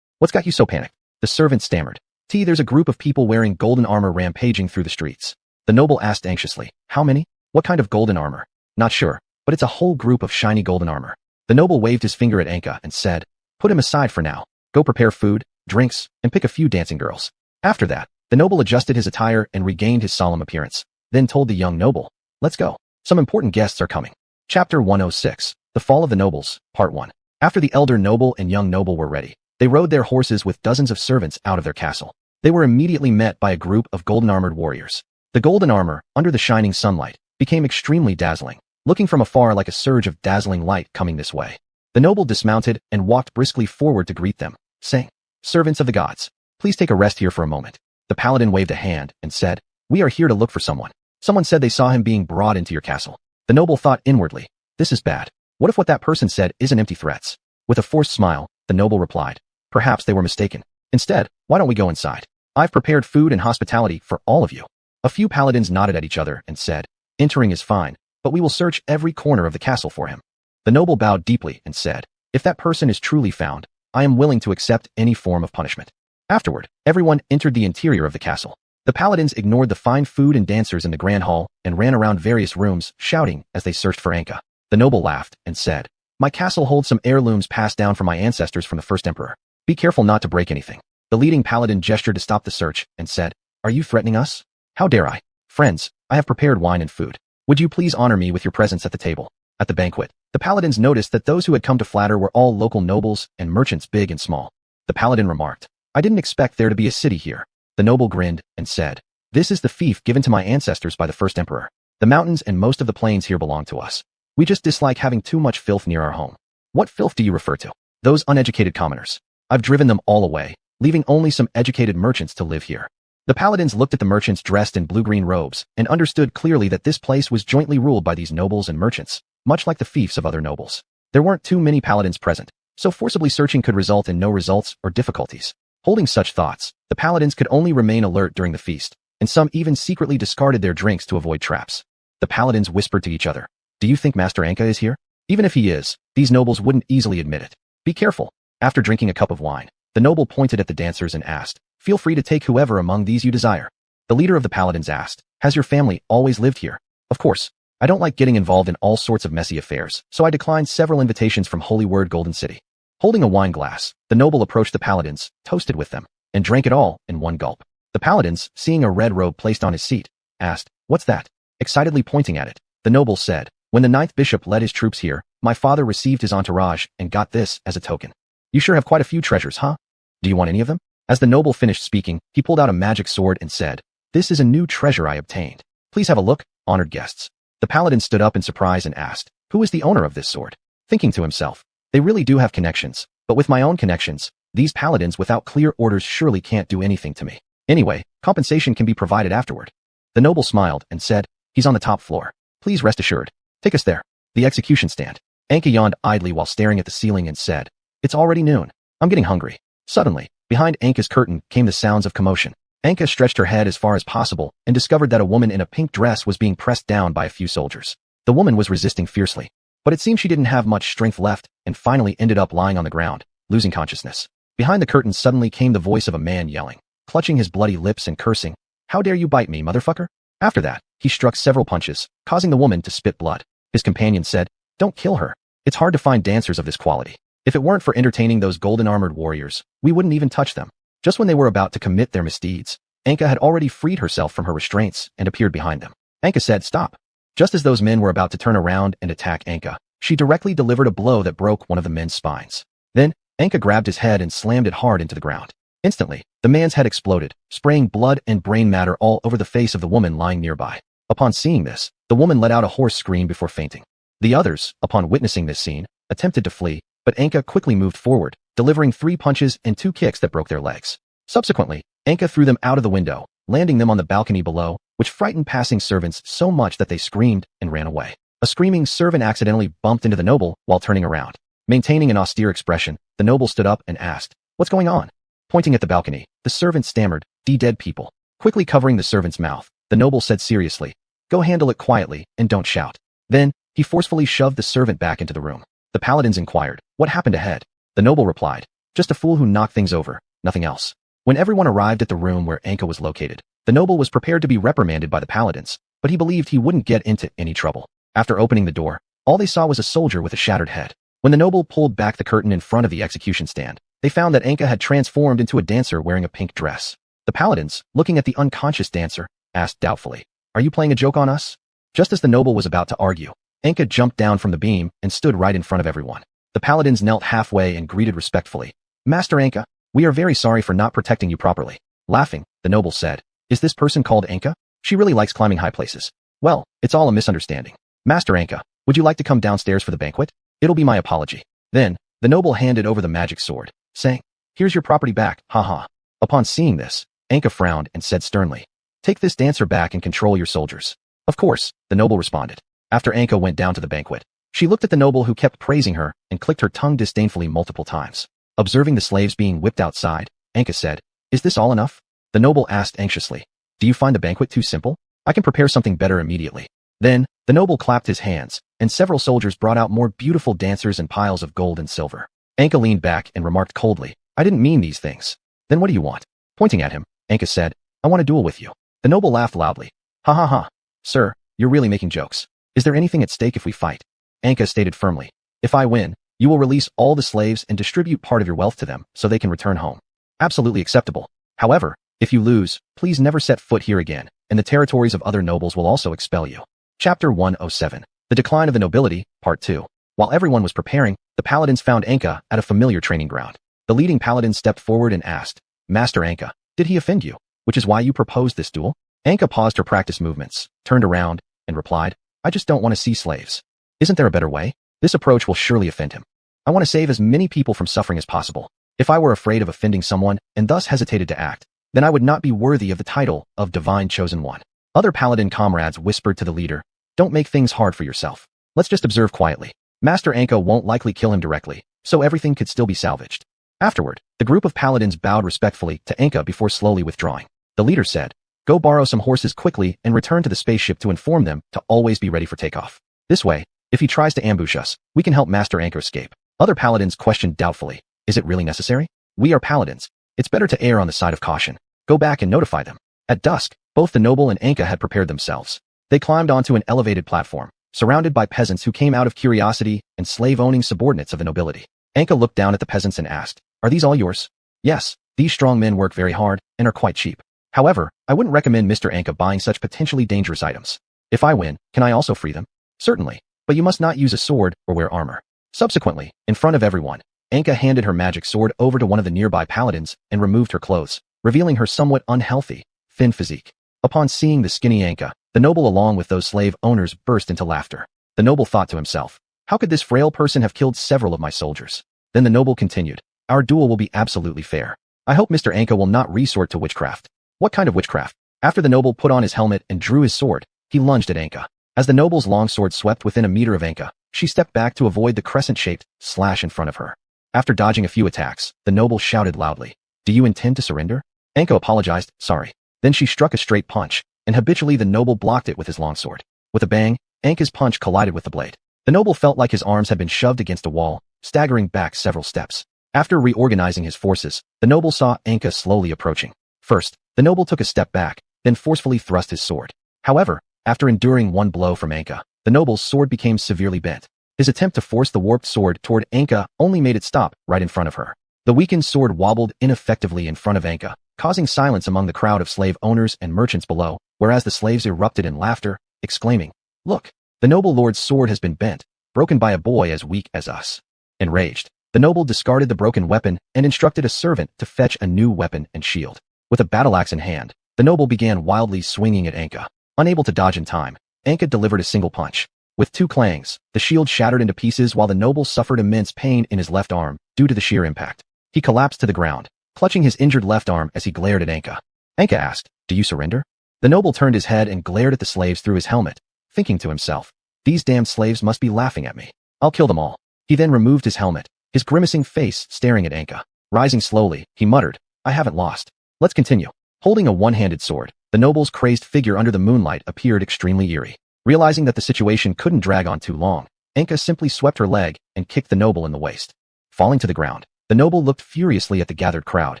What's got you so panicked? The servant stammered, there's a group of people wearing golden armor rampaging through the streets. The noble asked anxiously, how many? What kind of golden armor? Not sure, but it's a whole group of shiny golden armor. The noble waved his finger at Anka and said, put him aside for now. Go prepare food, drinks, and pick a few dancing girls. After that, the noble adjusted his attire and regained his solemn appearance, then told the young noble, let's go. Some important guests are coming. Chapter 106, The Fall of the Nobles, Part 1. After the elder noble and young noble were ready, they rode their horses with dozens of servants out of their castle. They were immediately met by a group of golden-armored warriors. The golden armor, under the shining sunlight, became extremely dazzling, looking from afar like a surge of dazzling light coming this way. The noble dismounted and walked briskly forward to greet them, saying, servants of the gods, please take a rest here for a moment. The paladin waved a hand and said, we are here to look for someone. Someone said they saw him being brought into your castle. The noble thought inwardly, this is bad. What if what that person said isn't empty threats? With a forced smile, the noble replied, perhaps they were mistaken. Instead, why don't we go inside? I've prepared food and hospitality for all of you. A few paladins nodded at each other and said, entering is fine, but we will search every corner of the castle for him. The noble bowed deeply and said, if that person is truly found, I am willing to accept any form of punishment. Afterward, everyone entered the interior of the castle. The paladins ignored the fine food and dancers in the grand hall and ran around various rooms, shouting as they searched for Anka. The noble laughed and said, my castle holds some heirlooms passed down from my ancestors from the first emperor. Be careful not to break anything. The leading paladin gestured to stop the search and said, are you threatening us? How dare I? Friends, I have prepared wine and food. Would you please honor me with your presence at the table? At the banquet, the paladins noticed that those who had come to flatter were all local nobles and merchants big and small. The paladin remarked, I didn't expect there to be a city here. The noble grinned and said, this is the fief given to my ancestors by the first emperor. The mountains and most of the plains here belong to us. We just dislike having too much filth near our home. What filth do you refer to? Those uneducated commoners. I've driven them all away, leaving only some educated merchants to live here. The paladins looked at the merchants dressed in blue-green robes and understood clearly that this place was jointly ruled by these nobles and merchants, much like the fiefs of other nobles. There weren't too many paladins present, so forcibly searching could result in no results or difficulties. Holding such thoughts, the paladins could only remain alert during the feast, and some even secretly discarded their drinks to avoid traps. The paladins whispered to each other, do you think Master Anka is here? Even if he is, these nobles wouldn't easily admit it. Be careful. After drinking a cup of wine, the noble pointed at the dancers and asked, feel free to take whoever among these you desire. The leader of the paladins asked, has your family always lived here? Of course. I don't like getting involved in all sorts of messy affairs, so I declined several invitations from Holy Word Golden City. Holding a wine glass, the noble approached the paladins, toasted with them, and drank it all in one gulp. The paladins, seeing a red robe placed on his seat, asked, what's that? Excitedly pointing at it, the noble said, when the 9th bishop led his troops here, my father received his entourage and got this as a token. You sure have quite a few treasures, huh? Do you want any of them? As the noble finished speaking, he pulled out a magic sword and said, this is a new treasure I obtained. Please have a look, honored guests. The paladin stood up in surprise and asked, who is the owner of this sword? Thinking to himself, they really do have connections, but with my own connections, these paladins without clear orders surely can't do anything to me. Anyway, compensation can be provided afterward. The noble smiled and said, he's on the top floor. Please rest assured. Take us there. The execution stand. Anka yawned idly while staring at the ceiling and said, it's already noon. I'm getting hungry. Suddenly, Behind Anka's curtain came the sounds of commotion. Anka stretched her head as far as possible and discovered that a woman in a pink dress was being pressed down by a few soldiers. The woman was resisting fiercely, but it seemed she didn't have much strength left and finally ended up lying on the ground, losing consciousness. Behind the curtain suddenly came the voice of a man yelling, clutching his bloody lips and cursing, "How dare you bite me, motherfucker?" After that, he struck several punches, causing the woman to spit blood. His companion said, "Don't kill her. It's hard to find dancers of this quality. If it weren't for entertaining those golden-armored warriors, we wouldn't even touch them." Just when they were about to commit their misdeeds, Anka had already freed herself from her restraints and appeared behind them. Anka said, "Stop." Just as those men were about to turn around and attack Anka, she directly delivered a blow that broke one of the men's spines. Then, Anka grabbed his head and slammed it hard into the ground. Instantly, the man's head exploded, spraying blood and brain matter all over the face of the woman lying nearby. Upon seeing this, the woman let out a hoarse scream before fainting. The others, upon witnessing this scene, attempted to flee, but Anka quickly moved forward, delivering 3 punches and 2 kicks that broke their legs. Subsequently, Anka threw them out of the window, landing them on the balcony below, which frightened passing servants so much that they screamed and ran away. A screaming servant accidentally bumped into the noble while turning around. Maintaining an austere expression, the noble stood up and asked, "What's going on?" Pointing at the balcony, the servant stammered, "The dead people." Quickly covering the servant's mouth, the noble said seriously, "Go handle it quietly and don't shout." Then, he forcefully shoved the servant back into the room. The paladins inquired, "What happened ahead?" The noble replied, "Just a fool who knocked things over, nothing else." When everyone arrived at the room where Anka was located, the noble was prepared to be reprimanded by the paladins, but he believed he wouldn't get into any trouble. After opening the door, all they saw was a soldier with a shattered head. When the noble pulled back the curtain in front of the execution stand, they found that Anka had transformed into a dancer wearing a pink dress. The paladins, looking at the unconscious dancer, asked doubtfully, "Are you playing a joke on us?" Just as the noble was about to argue, Anka jumped down from the beam and stood right in front of everyone. The paladins knelt halfway and greeted respectfully, "Master Anka, we are very sorry for not protecting you properly." Laughing, the noble said, "Is this person called Anka? She really likes climbing high places." "Well, it's all a misunderstanding. Master Anka, would you like to come downstairs for the banquet? It'll be my apology." Then, the noble handed over the magic sword, saying, "Here's your property back, haha." Upon seeing this, Anka frowned and said sternly, "Take this dancer back and control your soldiers." "Of course," the noble responded. After Anka went down to the banquet, she looked at the noble who kept praising her and clicked her tongue disdainfully multiple times. Observing the slaves being whipped outside, Anka said, "Is this all enough?" The noble asked anxiously, "Do you find the banquet too simple? I can prepare something better immediately." Then, the noble clapped his hands, and several soldiers brought out more beautiful dancers and piles of gold and silver. Anka leaned back and remarked coldly, "I didn't mean these things." "Then what do you want?" Pointing at him, Anka said, "I want a duel with you." The noble laughed loudly. "Ha ha ha. Sir, you're really making jokes. Is there anything at stake if we fight?" Anka stated firmly, "If I win, you will release all the slaves and distribute part of your wealth to them so they can return home." "Absolutely acceptable. However, if you lose, please never set foot here again, and the territories of other nobles will also expel you." Chapter 107. The Decline of the Nobility, Part 2. While everyone was preparing, the paladins found Anka at a familiar training ground. The leading paladin stepped forward and asked, "Master Anka, did he offend you? Which is why you proposed this duel?" Anka paused her practice movements, turned around, and replied, "I just don't want to see slaves. Isn't there a better way? This approach will surely offend him. I want to save as many people from suffering as possible. If I were afraid of offending someone and thus hesitated to act, then I would not be worthy of the title of Divine Chosen One." Other paladin comrades whispered to the leader, "Don't make things hard for yourself. Let's just observe quietly. Master Anka won't likely kill him directly, so everything could still be salvaged." Afterward, the group of paladins bowed respectfully to Anka before slowly withdrawing. The leader said, "Go borrow some horses quickly and return to the spaceship to inform them to always be ready for takeoff. This way, if he tries to ambush us, we can help Master Anka escape." Other paladins questioned doubtfully, "Is it really necessary? We are paladins. It's better to err on the side of caution. Go back and notify them." At dusk, both the noble and Anka had prepared themselves. They climbed onto an elevated platform, surrounded by peasants who came out of curiosity and slave-owning subordinates of the nobility. Anka looked down at the peasants and asked, "Are these all yours?" "Yes, these strong men work very hard and are quite cheap. However, I wouldn't recommend Mr. Anka buying such potentially dangerous items. If I win, can I also free them?" "Certainly, but you must not use a sword or wear armor." Subsequently, in front of everyone, Anka handed her magic sword over to one of the nearby paladins and removed her clothes, revealing her somewhat unhealthy, thin physique. Upon seeing the skinny Anka, the noble along with those slave owners burst into laughter. The noble thought to himself, "How could this frail person have killed several of my soldiers?" Then the noble continued, "Our duel will be absolutely fair. I hope Mr. Anka will not resort to witchcraft." "What kind of witchcraft?" After the noble put on his helmet and drew his sword, he lunged at Anka. As the noble's long sword swept within a meter of Anka, she stepped back to avoid the crescent-shaped slash in front of her. After dodging a few attacks, the noble shouted loudly, Do you intend to surrender? Anka apologized, sorry. Then she struck a straight punch, and habitually the noble blocked it with his longsword. With a bang, Anka's punch collided with the blade. The noble felt like his arms had been shoved against a wall, staggering back several steps. After reorganizing his forces, the noble saw Anka slowly approaching. First, the noble took a step back, then forcefully thrust his sword. However, after enduring one blow from Anka, the noble's sword became severely bent. His attempt to force the warped sword toward Anka only made it stop right in front of her. The weakened sword wobbled ineffectively in front of Anka, causing silence among the crowd of slave owners and merchants below, whereas the slaves erupted in laughter, exclaiming, "Look, the noble lord's sword has been bent, broken by a boy as weak as us." Enraged, the noble discarded the broken weapon and instructed a servant to fetch a new weapon and shield. With a battle axe in hand, the noble began wildly swinging at Anka. Unable to dodge in time, Anka delivered a single punch. With two clangs, the shield shattered into pieces while the noble suffered immense pain in his left arm due to the sheer impact. He collapsed to the ground, clutching his injured left arm as he glared at Anka. Anka asked, "Do you surrender?" The noble turned his head and glared at the slaves through his helmet, thinking to himself, "These damned slaves must be laughing at me. I'll kill them all." He then removed his helmet, his grimacing face staring at Anka. Rising slowly, he muttered, "I haven't lost. Let's continue." Holding a one-handed sword, the noble's crazed figure under the moonlight appeared extremely eerie. Realizing that the situation couldn't drag on too long, Anka simply swept her leg and kicked the noble in the waist. Falling to the ground, the noble looked furiously at the gathered crowd,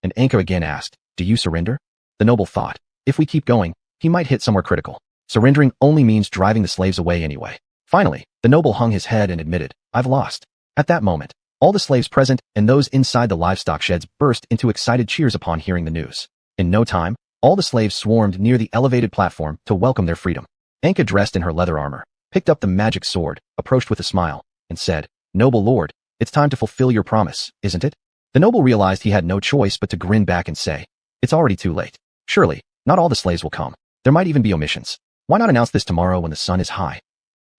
and Anka again asked, "Do you surrender?" The noble thought, if we keep going, he might hit somewhere critical. Surrendering only means driving the slaves away anyway. Finally, the noble hung his head and admitted, "I've lost." At that moment, all the slaves present and those inside the livestock sheds burst into excited cheers upon hearing the news. In no time, all the slaves swarmed near the elevated platform to welcome their freedom. Anka, dressed in her leather armor, picked up the magic sword, approached with a smile, and said, "Noble lord, it's time to fulfill your promise, isn't it?" The noble realized he had no choice but to grin back and say, "It's already too late. Surely, not all the slaves will come. There might even be omissions. Why not announce this tomorrow when the sun is high?"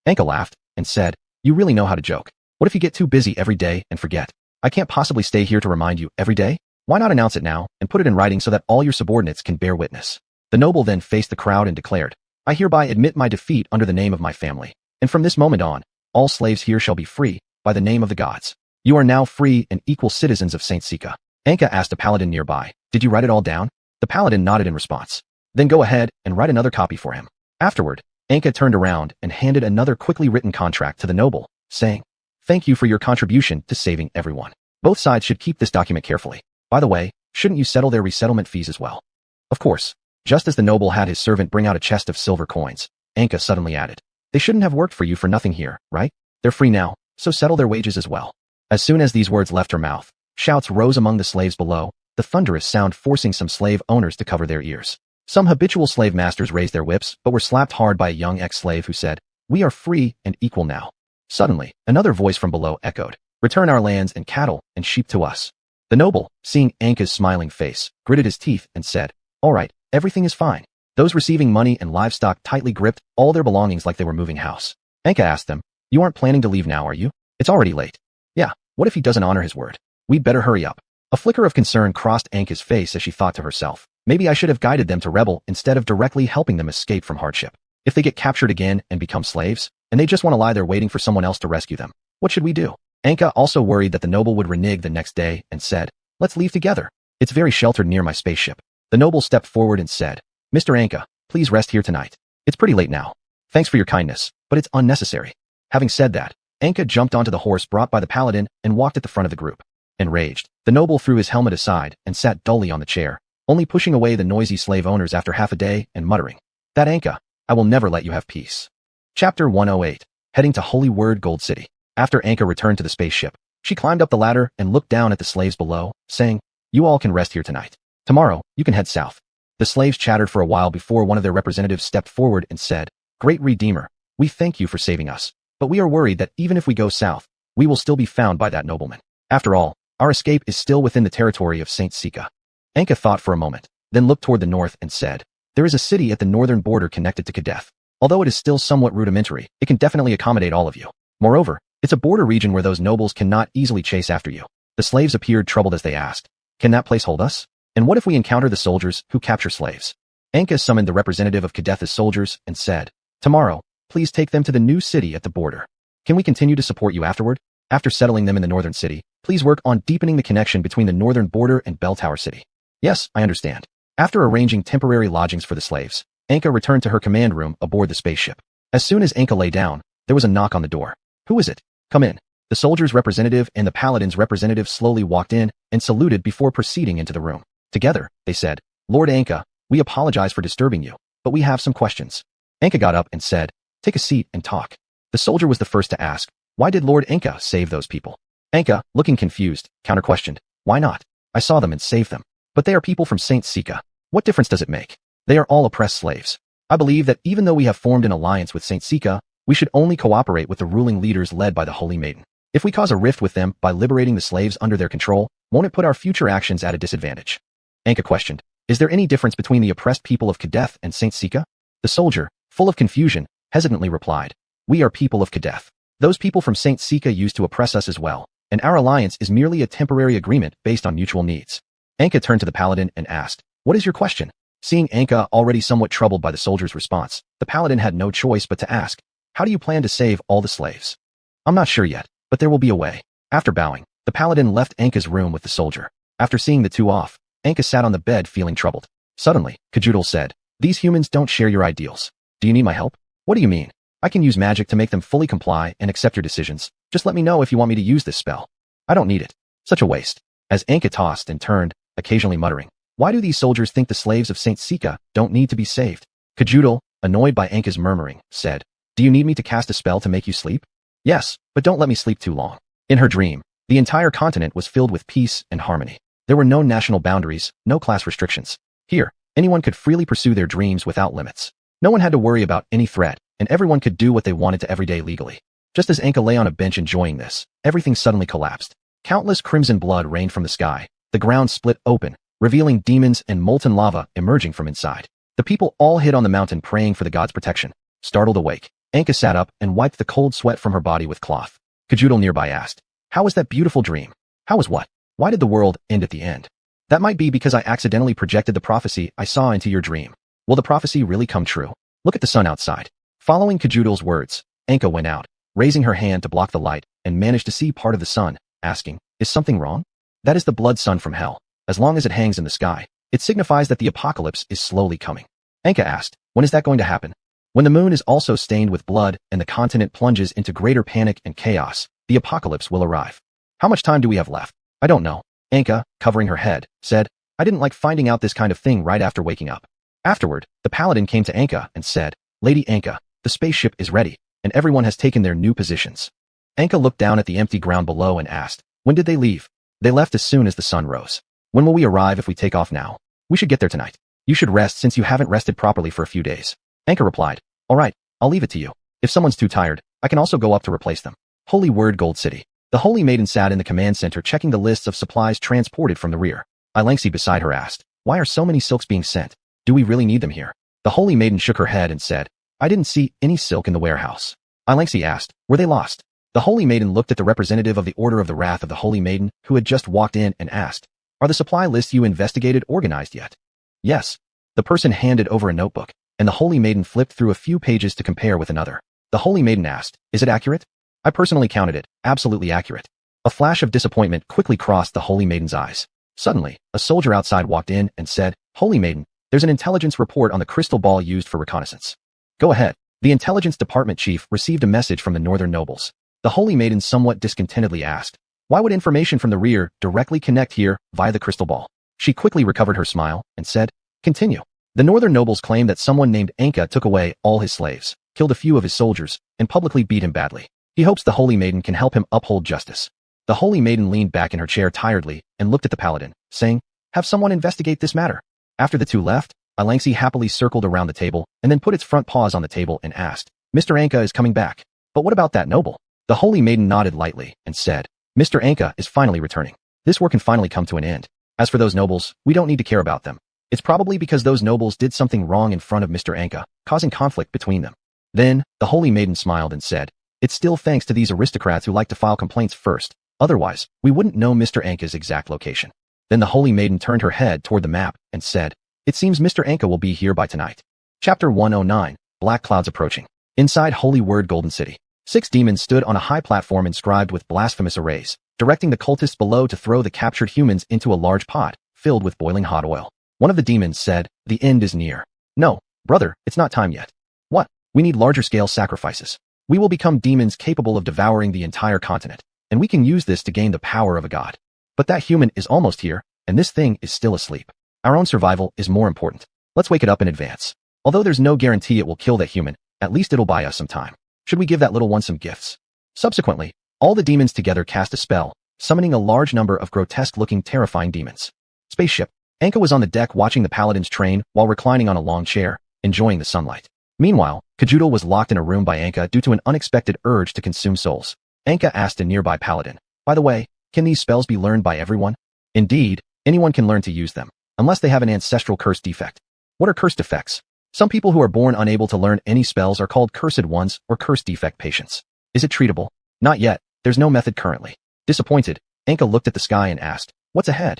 Anka laughed and said, "You really know how to joke. What if you get too busy every day and forget? I can't possibly stay here to remind you every day. Why not announce it now and put it in writing so that all your subordinates can bear witness?" The noble then faced the crowd and declared, "I hereby admit my defeat under the name of my family, and from this moment on, all slaves here shall be free, by the name of the gods. You are now free and equal citizens of Saint Sika." Anka asked a paladin nearby, "Did you write it all down?" The paladin nodded in response. "Then go ahead and write another copy for him." Afterward, Anka turned around and handed another quickly written contract to the noble, saying, "Thank you for your contribution to saving everyone. Both sides should keep this document carefully. By the way, shouldn't you settle their resettlement fees as well?" Of course. Just as the noble had his servant bring out a chest of silver coins, Anka suddenly added, "They shouldn't have worked for you for nothing here, right? They're free now, so settle their wages as well." As soon as these words left her mouth, shouts rose among the slaves below, the thunderous sound forcing some slave owners to cover their ears. Some habitual slave masters raised their whips but were slapped hard by a young ex-slave who said, "We are free and equal now." Suddenly, another voice from below echoed, "Return our lands and cattle and sheep to us." The noble, seeing Anka's smiling face, gritted his teeth and said, "All right, everything is fine." Those receiving money and livestock tightly gripped all their belongings like they were moving house. Anka asked them, "You aren't planning to leave now, are you? It's already late." "Yeah, what if he doesn't honor his word? We'd better hurry up." A flicker of concern crossed Anka's face as she thought to herself, "Maybe I should have guided them to rebel instead of directly helping them escape from hardship. If they get captured again and become slaves, and they just want to lie there waiting for someone else to rescue them, what should we do?" Anka also worried that the noble would renege the next day and said, "Let's leave together. It's very sheltered near my spaceship." The noble stepped forward and said, "Mr. Anka, please rest here tonight. It's pretty late now. Thanks for your kindness, but it's unnecessary." Having said that, Anka jumped onto the horse brought by the paladin and walked at the front of the group. Enraged, the noble threw his helmet aside and sat dully on the chair, only pushing away the noisy slave owners after half a day and muttering, "That Anka, I will never let you have peace." Chapter 108, Heading to Holy Word Gold City. After Anka returned to the spaceship, she climbed up the ladder and looked down at the slaves below, saying, "You all can rest here tonight. Tomorrow, you can head south." The slaves chattered for a while before one of their representatives stepped forward and said, "Great Redeemer, we thank you for saving us, but we are worried that even if we go south, we will still be found by that nobleman. After all, our escape is still within the territory of Saint Sika." Anka thought for a moment, then looked toward the north and said, "There is a city at the northern border connected to Kadeth. Although it is still somewhat rudimentary, it can definitely accommodate all of you. Moreover, it's a border region where those nobles cannot easily chase after you." The slaves appeared troubled as they asked, "Can that place hold us? And what if we encounter the soldiers who capture slaves?" Anka summoned the representative of Kadeth's soldiers and said, "Tomorrow, please take them to the new city at the border. Can we continue to support you afterward? After settling them in the northern city, Please work on deepening the connection between the northern border and Bell Tower City. Yes, I understand. After arranging temporary lodgings for the slaves, Anka returned to her command room aboard the spaceship. As soon as Anka lay down, there was a knock on the door. Who is it? Come in. The soldier's representative and the paladin's representative slowly walked in and saluted before proceeding into the room. Together, they said, Lord Anka, we apologize for disturbing you, but we have some questions. Anka got up and said, take a seat and talk. The soldier was the first to ask, why did Lord Anka save those people? Anka, looking confused, counter-questioned, why not? I saw them and saved them. But they are people from Saint Sika. What difference does it make? They are all oppressed slaves. I believe that even though we have formed an alliance with Saint Sika, we should only cooperate with the ruling leaders led by the Holy Maiden. If we cause a rift with them by liberating the slaves under their control, won't it put our future actions at a disadvantage? Anka questioned, is there any difference between the oppressed people of Kadeth and Saint Sika? The soldier, full of confusion, hesitantly replied, we are people of Kadeth. Those people from Saint Sika used to oppress us as well, and our alliance is merely a temporary agreement based on mutual needs. Anka turned to the paladin and asked, what is your question? Seeing Anka already somewhat troubled by the soldier's response, the paladin had no choice but to ask, how do you plan to save all the slaves? I'm not sure yet, but there will be a way. After bowing, the paladin left Anka's room with the soldier. After seeing the two off, Anka sat on the bed feeling troubled. Suddenly, Kajudal said, these humans don't share your ideals. Do you need my help? What do you mean? I can use magic to make them fully comply and accept your decisions. Just let me know if you want me to use this spell. I don't need it. Such a waste. As Anka tossed and turned, occasionally muttering, why do these soldiers think the slaves of Saint Sika don't need to be saved? Kajudal, annoyed by Anka's murmuring, said, do you need me to cast a spell to make you sleep? Yes, but don't let me sleep too long. In her dream, the entire continent was filled with peace and harmony. There were no national boundaries, no class restrictions. Here, anyone could freely pursue their dreams without limits. No one had to worry about any threat, and everyone could do what they wanted to every day legally. Just as Anka lay on a bench enjoying this, everything suddenly collapsed. Countless crimson blood rained from the sky. The ground split open, revealing demons and molten lava emerging from inside. The people all hid on the mountain praying for the god's protection. Startled awake, Anka sat up and wiped the cold sweat from her body with cloth. Kajudal nearby asked, how was that beautiful dream? How was what? Why did the world end at the end? That might be because I accidentally projected the prophecy I saw into your dream. Will the prophecy really come true? Look at the sun outside. Following Kajudal's words, Anka went out, raising her hand to block the light, and managed to see part of the sun, asking, is something wrong? That is the blood sun from hell. As long as it hangs in the sky, it signifies that the apocalypse is slowly coming. Anka asked, when is that going to happen? When the moon is also stained with blood and the continent plunges into greater panic and chaos, the apocalypse will arrive. How much time do we have left? I don't know. Anka, covering her head, said, I didn't like finding out this kind of thing right after waking up. Afterward, the paladin came to Anka and said, Lady Anka, the spaceship is ready, and everyone has taken their new positions. Anka looked down at the empty ground below and asked, when did they leave? They left as soon as the sun rose. When will we arrive if we take off now? We should get there tonight. You should rest since you haven't rested properly for a few days. Anka replied, all right, I'll leave it to you. If someone's too tired, I can also go up to replace them. Holy Word Gold City. The Holy Maiden sat in the command center checking the lists of supplies transported from the rear. Ilangxi beside her asked, why are so many silks being sent? Do we really need them here? The Holy Maiden shook her head and said, I didn't see any silk in the warehouse. Ilangxi asked, were they lost? The Holy Maiden looked at the representative of the Order of the Wrath of the Holy Maiden, who had just walked in, and asked, are the supply lists you investigated organized yet? Yes. The person handed over a notebook, and the Holy Maiden flipped through a few pages to compare with another. The Holy Maiden asked, is it accurate? I personally counted it, absolutely accurate. A flash of disappointment quickly crossed the Holy Maiden's eyes. Suddenly, a soldier outside walked in and said, Holy Maiden, there's an intelligence report on the crystal ball used for reconnaissance. Go ahead. The intelligence department chief received a message from the northern nobles. The Holy Maiden somewhat discontentedly asked, why would information from the rear directly connect here via the crystal ball? She quickly recovered her smile and said, continue. The northern nobles claim that someone named Anka took away all his slaves, killed a few of his soldiers, and publicly beat him badly. He hopes the Holy Maiden can help him uphold justice. The Holy Maiden leaned back in her chair tiredly and looked at the paladin, saying, have someone investigate this matter. After the two left, Ilangxi happily circled around the table and then put its front paws on the table and asked, Mr. Anka is coming back. But what about that noble? The Holy Maiden nodded lightly and said, Mr. Anka is finally returning. This war can finally come to an end. As for those nobles, we don't need to care about them. It's probably because those nobles did something wrong in front of Mr. Anka, causing conflict between them. Then, the Holy Maiden smiled and said, it's still thanks to these aristocrats who like to file complaints first. Otherwise, we wouldn't know Mr. Anka's exact location. Then the Holy Maiden turned her head toward the map and said, it seems Mr. Anka will be here by tonight. Chapter 109, Black Clouds Approaching. Inside Holy Word Golden City, 6 demons stood on a high platform inscribed with blasphemous arrays. directing the cultists below to throw the captured humans into a large pot filled with boiling hot oil. One of the demons said, "The end is near." "No, brother, it's not time yet." "What? We need larger-scale sacrifices. We will become demons capable of devouring the entire continent, and we can use this to gain the power of a god. But that human is almost here, and this thing is still asleep. Our own survival is more important. Let's wake it up in advance. Although there's no guarantee it will kill that human, at least it'll buy us some time. Should we give that little one some gifts?" Subsequently, all the demons together cast a spell, summoning a large number of grotesque-looking terrifying demons. Spaceship. Anka was on the deck watching the paladins train while reclining on a long chair, enjoying the sunlight. Meanwhile, Kajudal was locked in a room by Anka due to an unexpected urge to consume souls. Anka asked a nearby paladin, "By the way, can these spells be learned by everyone?" "Indeed, anyone can learn to use them, unless they have an ancestral curse defect." "What are curse defects?" "Some people who are born unable to learn any spells are called cursed ones or curse defect patients." "Is it treatable?" "Not yet, there's no method currently." Disappointed, Anka looked at the sky and asked, "What's ahead?"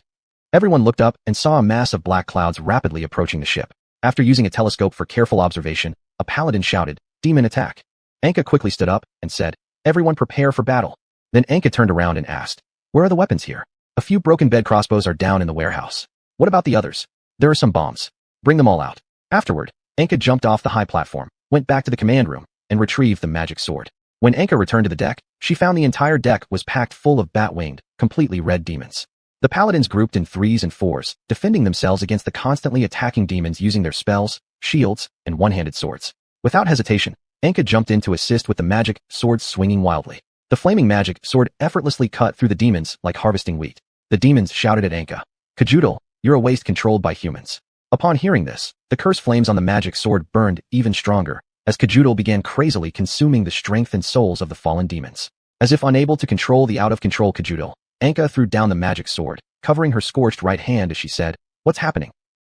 Everyone looked up and saw a mass of black clouds rapidly approaching the ship. After using a telescope for careful observation, a paladin shouted, "Demon attack." Anka quickly stood up and said, "Everyone prepare for battle." Then Anka turned around and asked, "Where are the weapons here?" "A few broken bed crossbows are down in the warehouse." "What about the others?" "There are some bombs. Bring them all out." Afterward, Anka jumped off the high platform, went back to the command room, and retrieved the magic sword. When Anka returned to the deck, she found the entire deck was packed full of bat-winged, completely red demons. The paladins grouped in 3s and 4s, defending themselves against the constantly attacking demons using their spells, shields, and one-handed swords. Without hesitation, Anka jumped in to assist with the magic sword swinging wildly. The flaming magic sword effortlessly cut through the demons like harvesting wheat. The demons shouted at Anka, "Kajudal, you're a waste controlled by humans." Upon hearing this, the curse flames on the magic sword burned even stronger, as Kajudal began crazily consuming the strength and souls of the fallen demons. As if unable to control the out-of-control Kajudal, Anka threw down the magic sword, covering her scorched right hand as she said, "What's happening?"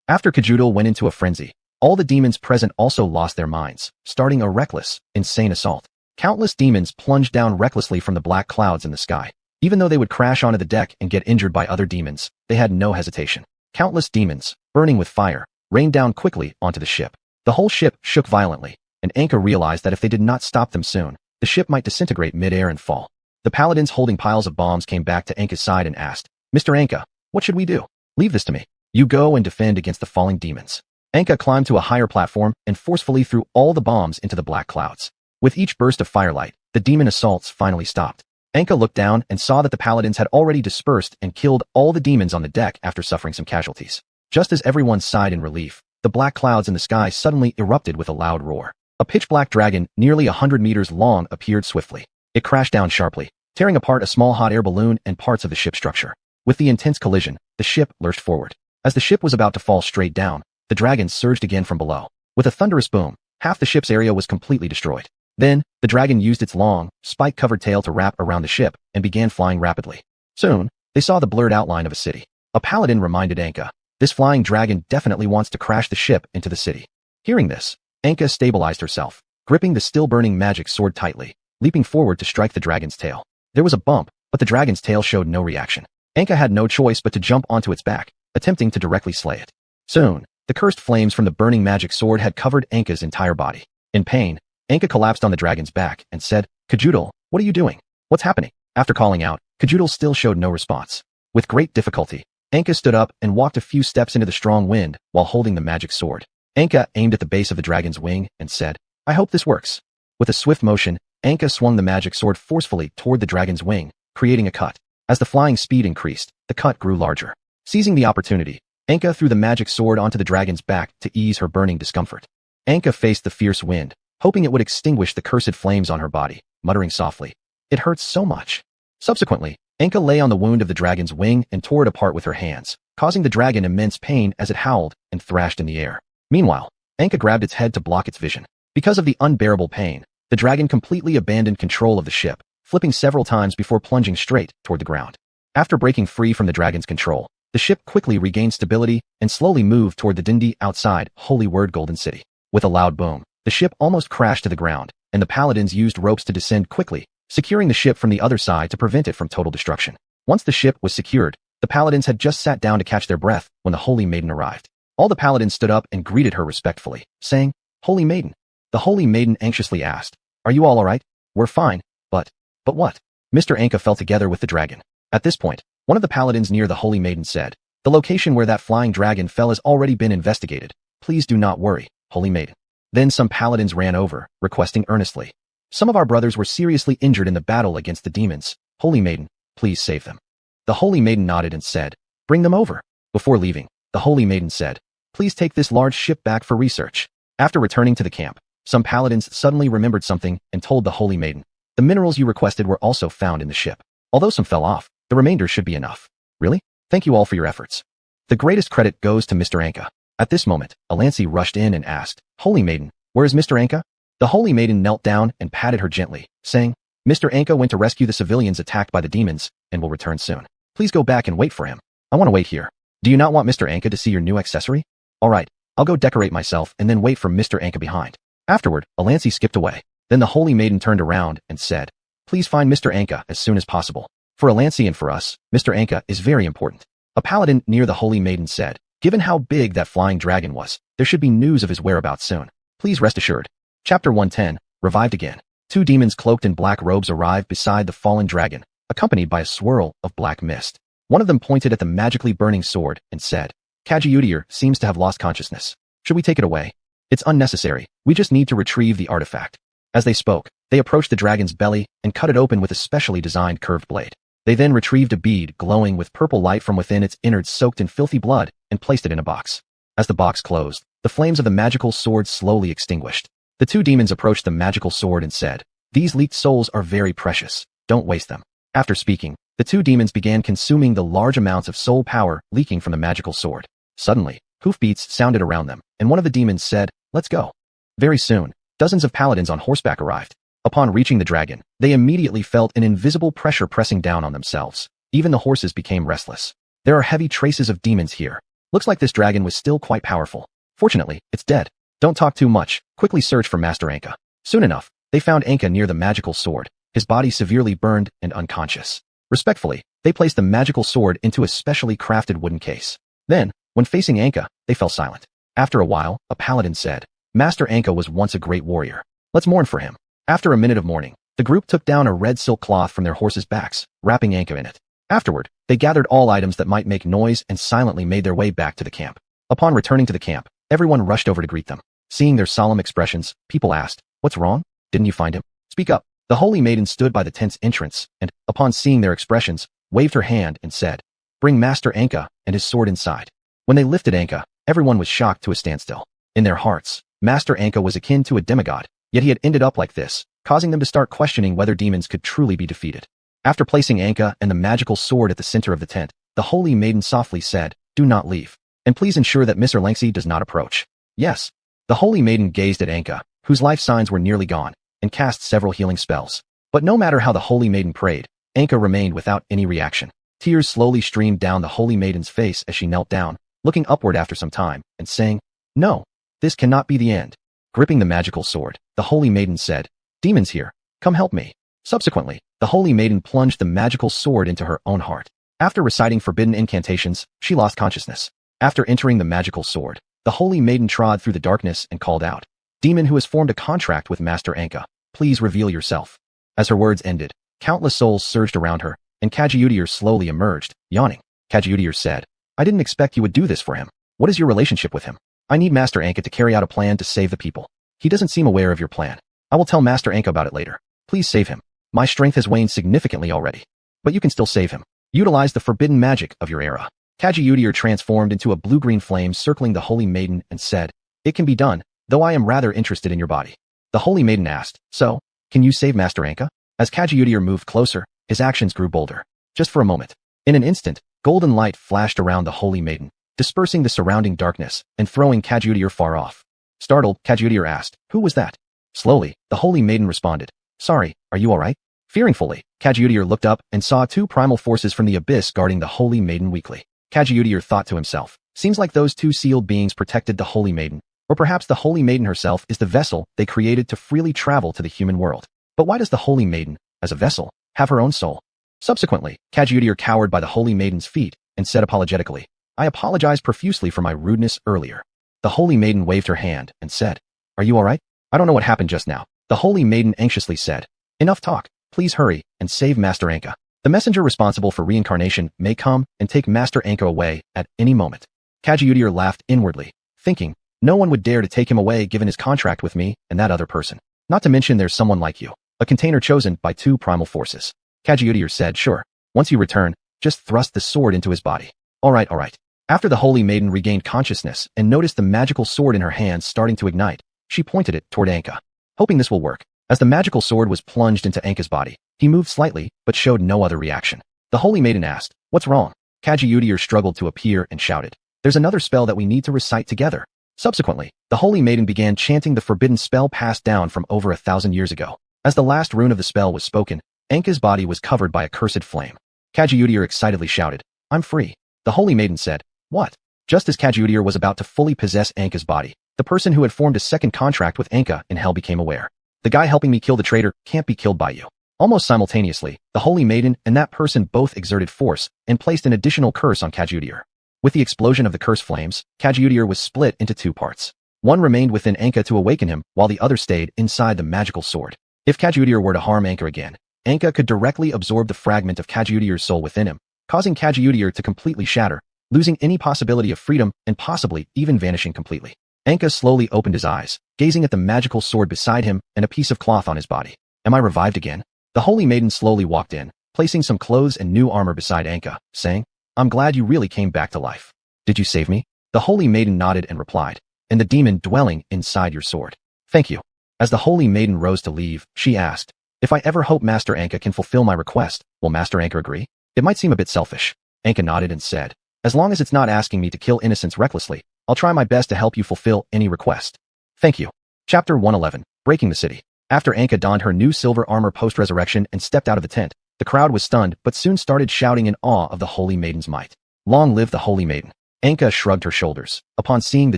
After Kajudal went into a frenzy, all the demons present also lost their minds, starting a reckless, insane assault. Countless demons plunged down recklessly from the black clouds in the sky. Even though they would crash onto the deck and get injured by other demons, they had no hesitation. Countless demons, burning with fire, rained down quickly onto the ship. The whole ship shook violently, and Anka realized that if they did not stop them soon, the ship might disintegrate mid-air and fall. The paladins holding piles of bombs came back to Anka's side and asked, "Mr. Anka, what should we do?" "Leave this to me. You go and defend against the falling demons." Anka climbed to a higher platform and forcefully threw all the bombs into the black clouds. With each burst of firelight, the demon assaults finally stopped. Anka looked down and saw that the paladins had already dispersed and killed all the demons on the deck after suffering some casualties. Just as everyone sighed in relief, the black clouds in the sky suddenly erupted with a loud roar. A pitch-black dragon nearly 100 meters long appeared swiftly. It crashed down sharply, tearing apart a small hot air balloon and parts of the ship's structure. With the intense collision, the ship lurched forward. As the ship was about to fall straight down, the dragon surged again from below. With a thunderous boom, half the ship's area was completely destroyed. Then, the dragon used its long, spike-covered tail to wrap around the ship and began flying rapidly. Soon, they saw the blurred outline of a city. A paladin reminded Anka, "This flying dragon definitely wants to crash the ship into the city." Hearing this, Anka stabilized herself, gripping the still-burning magic sword tightly, leaping forward to strike the dragon's tail. There was a bump, but the dragon's tail showed no reaction. Anka had no choice but to jump onto its back, attempting to directly slay it. Soon, the cursed flames from the burning magic sword had covered Anka's entire body. In pain, Anka collapsed on the dragon's back and said, "Kajudal, what are you doing? What's happening?" After calling out, Kajudal still showed no response. With great difficulty, Anka stood up and walked a few steps into the strong wind while holding the magic sword. Anka aimed at the base of the dragon's wing and said, "I hope this works." With a swift motion, Anka swung the magic sword forcefully toward the dragon's wing, creating a cut. As the flying speed increased, the cut grew larger. Seizing the opportunity, Anka threw the magic sword onto the dragon's back to ease her burning discomfort. Anka faced the fierce wind, hoping it would extinguish the cursed flames on her body, muttering softly, "It hurts so much." Subsequently, Anka lay on the wound of the dragon's wing and tore it apart with her hands, causing the dragon immense pain as it howled and thrashed in the air. Meanwhile, Anka grabbed its head to block its vision. Because of the unbearable pain, the dragon completely abandoned control of the ship, flipping several times before plunging straight toward the ground. After breaking free from the dragon's control, the ship quickly regained stability and slowly moved toward the dingy outside Holy Word Golden City. With a loud boom, the ship almost crashed to the ground, and the paladins used ropes to descend quickly, securing the ship from the other side to prevent it from total destruction. Once the ship was secured, the paladins had just sat down to catch their breath when the Holy Maiden arrived. All the paladins stood up and greeted her respectfully, saying, "Holy Maiden." The Holy Maiden anxiously asked, "Are you all right?" "We're fine, but what?" Mr. Anka fell together with the dragon. At this point, one of the paladins near the Holy Maiden said, "The location where that flying dragon fell has already been investigated. Please do not worry, Holy Maiden." Then some paladins ran over, requesting earnestly, "Some of our brothers were seriously injured in the battle against the demons. Holy Maiden, please save them." The Holy Maiden nodded and said, "Bring them over." Before leaving, the Holy Maiden said, "Please take this large ship back for research." After returning to the camp, some paladins suddenly remembered something and told the Holy Maiden, "The minerals you requested were also found in the ship. Although some fell off, the remainder should be enough." "Really? Thank you all for your efforts." The greatest credit goes to Mr. Anka. At this moment, Alansi rushed in and asked, "Holy Maiden, where is Mr. Anka?" The Holy Maiden knelt down and patted her gently, saying, "Mr. Anka went to rescue the civilians attacked by the demons and will return soon. Please go back and wait for him. I want to wait here. Do you not want Mr. Anka to see your new accessory? All right, I'll go decorate myself and then wait for Mr. Anka behind." Afterward, Alansi skipped away. Then the Holy Maiden turned around and said, "Please find Mr. Anka as soon as possible. For Alansi and for us, Mr. Anka is very important." A paladin near the Holy Maiden said, "Given how big that flying dragon was, there should be news of his whereabouts soon. Please rest assured." Chapter 110, Revived Again. Two demons cloaked in black robes arrived beside the fallen dragon, accompanied by a swirl of black mist. One of them pointed at the magically burning sword and said, "Kajiudir seems to have lost consciousness. Should we take it away?" "It's unnecessary. We just need to retrieve the artifact." As they spoke, they approached the dragon's belly and cut it open with a specially designed curved blade. They then retrieved a bead glowing with purple light from within its innards soaked in filthy blood and placed it in a box. As the box closed, the flames of the magical sword slowly extinguished. The two demons approached the magical sword and said, "These leaked souls are very precious. Don't waste them." After speaking, the two demons began consuming the large amounts of soul power leaking from the magical sword. Suddenly, hoofbeats sounded around them, and one of the demons said, "Let's go." Very soon, dozens of paladins on horseback arrived. Upon reaching the dragon, they immediately felt an invisible pressure pressing down on themselves. Even the horses became restless. "There are heavy traces of demons here. Looks like this dragon was still quite powerful. Fortunately, it's dead. Don't talk too much. Quickly search for Master Anka." Soon enough, they found Anka near the magical sword, his body severely burned and unconscious. Respectfully, they placed the magical sword into a specially crafted wooden case. Then, when facing Anka, they fell silent. After a while, a paladin said, "Master Anka was once a great warrior. Let's mourn for him." After a minute of mourning, the group took down a red silk cloth from their horses' backs, wrapping Anka in it. Afterward, they gathered all items that might make noise and silently made their way back to the camp. Upon returning to the camp, everyone rushed over to greet them. Seeing their solemn expressions, people asked, "What's wrong? Didn't you find him? Speak up." The Holy Maiden stood by the tent's entrance and, upon seeing their expressions, waved her hand and said, "Bring Master Anka and his sword inside." When they lifted Anka, everyone was shocked to a standstill. In their hearts, Master Anka was akin to a demigod, yet he had ended up like this, causing them to start questioning whether demons could truly be defeated. After placing Anka and the magical sword at the center of the tent, the Holy Maiden softly said, "Do not leave. And please ensure that Mr. Lanxi does not approach." "Yes." The Holy Maiden gazed at Anka, whose life signs were nearly gone, and cast several healing spells. But no matter how the Holy Maiden prayed, Anka remained without any reaction. Tears slowly streamed down the Holy Maiden's face as she knelt down, looking upward after some time, and saying, "No, this cannot be the end." Gripping the magical sword, the Holy Maiden said, "Demons here, come help me." Subsequently, the Holy Maiden plunged the magical sword into her own heart. After reciting forbidden incantations, she lost consciousness. After entering the magical sword, the Holy Maiden trod through the darkness and called out, "Demon who has formed a contract with Master Anka, please reveal yourself." As her words ended, countless souls surged around her, and Kajiudir slowly emerged, yawning. Kajiudir said, "I didn't expect you would do this for him. What is your relationship with him?" "I need Master Anka to carry out a plan to save the people. He doesn't seem aware of your plan. I will tell Master Anka about it later. Please save him. My strength has waned significantly already. But you can still save him. Utilize the forbidden magic of your era." Kajiudir transformed into a blue-green flame circling the Holy Maiden and said, "It can be done, though I am rather interested in your body." The Holy Maiden asked, "So, can you save Master Anka?" As Kajiudir moved closer, his actions grew bolder. Just for a moment. In an instant, golden light flashed around the Holy Maiden, dispersing the surrounding darkness and throwing Kajiudir far off. Startled, Kajiudir asked, "Who was that?" Slowly, the Holy Maiden responded, "Sorry, are you alright?" Fearingfully, Kajiudir looked up and saw two primal forces from the abyss guarding the Holy Maiden weakly. Kajiudir thought to himself, "Seems like those two sealed beings protected the Holy Maiden, or perhaps the Holy Maiden herself is the vessel they created to freely travel to the human world. But why does the Holy Maiden, as a vessel, have her own soul?" Subsequently, Kajiudir cowered by the Holy Maiden's feet and said apologetically, "I apologize profusely for my rudeness earlier." The Holy Maiden waved her hand and said, "Are you alright? I don't know what happened just now." The Holy Maiden anxiously said, "Enough talk. Please hurry and save Master Anka." The messenger responsible for reincarnation may come and take Master Anka away at any moment. Kajiudir laughed inwardly, thinking, no one would dare to take him away given his contract with me and that other person. Not to mention there's someone like you, a container chosen by two primal forces. Kajiudir said, sure. Once you return, just thrust the sword into his body. All right. After the holy maiden regained consciousness and noticed the magical sword in her hands starting to ignite, she pointed it toward Anka, hoping this will work. As the magical sword was plunged into Anka's body, he moved slightly but showed no other reaction. The holy maiden asked, what's wrong? Kajiudir struggled to appear and shouted, there's another spell that we need to recite together. Subsequently, the holy maiden began chanting the forbidden spell passed down from over 1,000 years ago. As the last rune of the spell was spoken, Anka's body was covered by a cursed flame. Kajiudir excitedly shouted, I'm free. The holy maiden said, what? Just as Kajiudir was about to fully possess Anka's body, the person who had formed a second contract with Anka in hell became aware. The guy helping me kill the traitor can't be killed by you. Almost simultaneously, the holy maiden and that person both exerted force and placed an additional curse on Kajiudir. With the explosion of the curse flames, Kajiudir was split into two parts. One remained within Anka to awaken him, while the other stayed inside the magical sword. If Kajiudir were to harm Anka again, Anka could directly absorb the fragment of Kajiudir's soul within him, causing Kajiudir to completely shatter, losing any possibility of freedom and possibly even vanishing completely. Anka slowly opened his eyes, gazing at the magical sword beside him and a piece of cloth on his body. Am I revived again? The holy maiden slowly walked in, placing some clothes and new armor beside Anka, saying, I'm glad you really came back to life. Did you save me? The holy maiden nodded and replied, and the demon dwelling inside your sword. Thank you. As the holy maiden rose to leave, she asked, if I ever hope Master Anka can fulfill my request, will Master Anka agree? It might seem a bit selfish. Anka nodded and said, as long as it's not asking me to kill innocents recklessly, I'll try my best to help you fulfill any request. Thank you. Chapter 111, Breaking the City. After Anka donned her new silver armor post-resurrection and stepped out of the tent, the crowd was stunned but soon started shouting in awe of the holy maiden's might. Long live the holy maiden. Anka shrugged her shoulders. Upon seeing the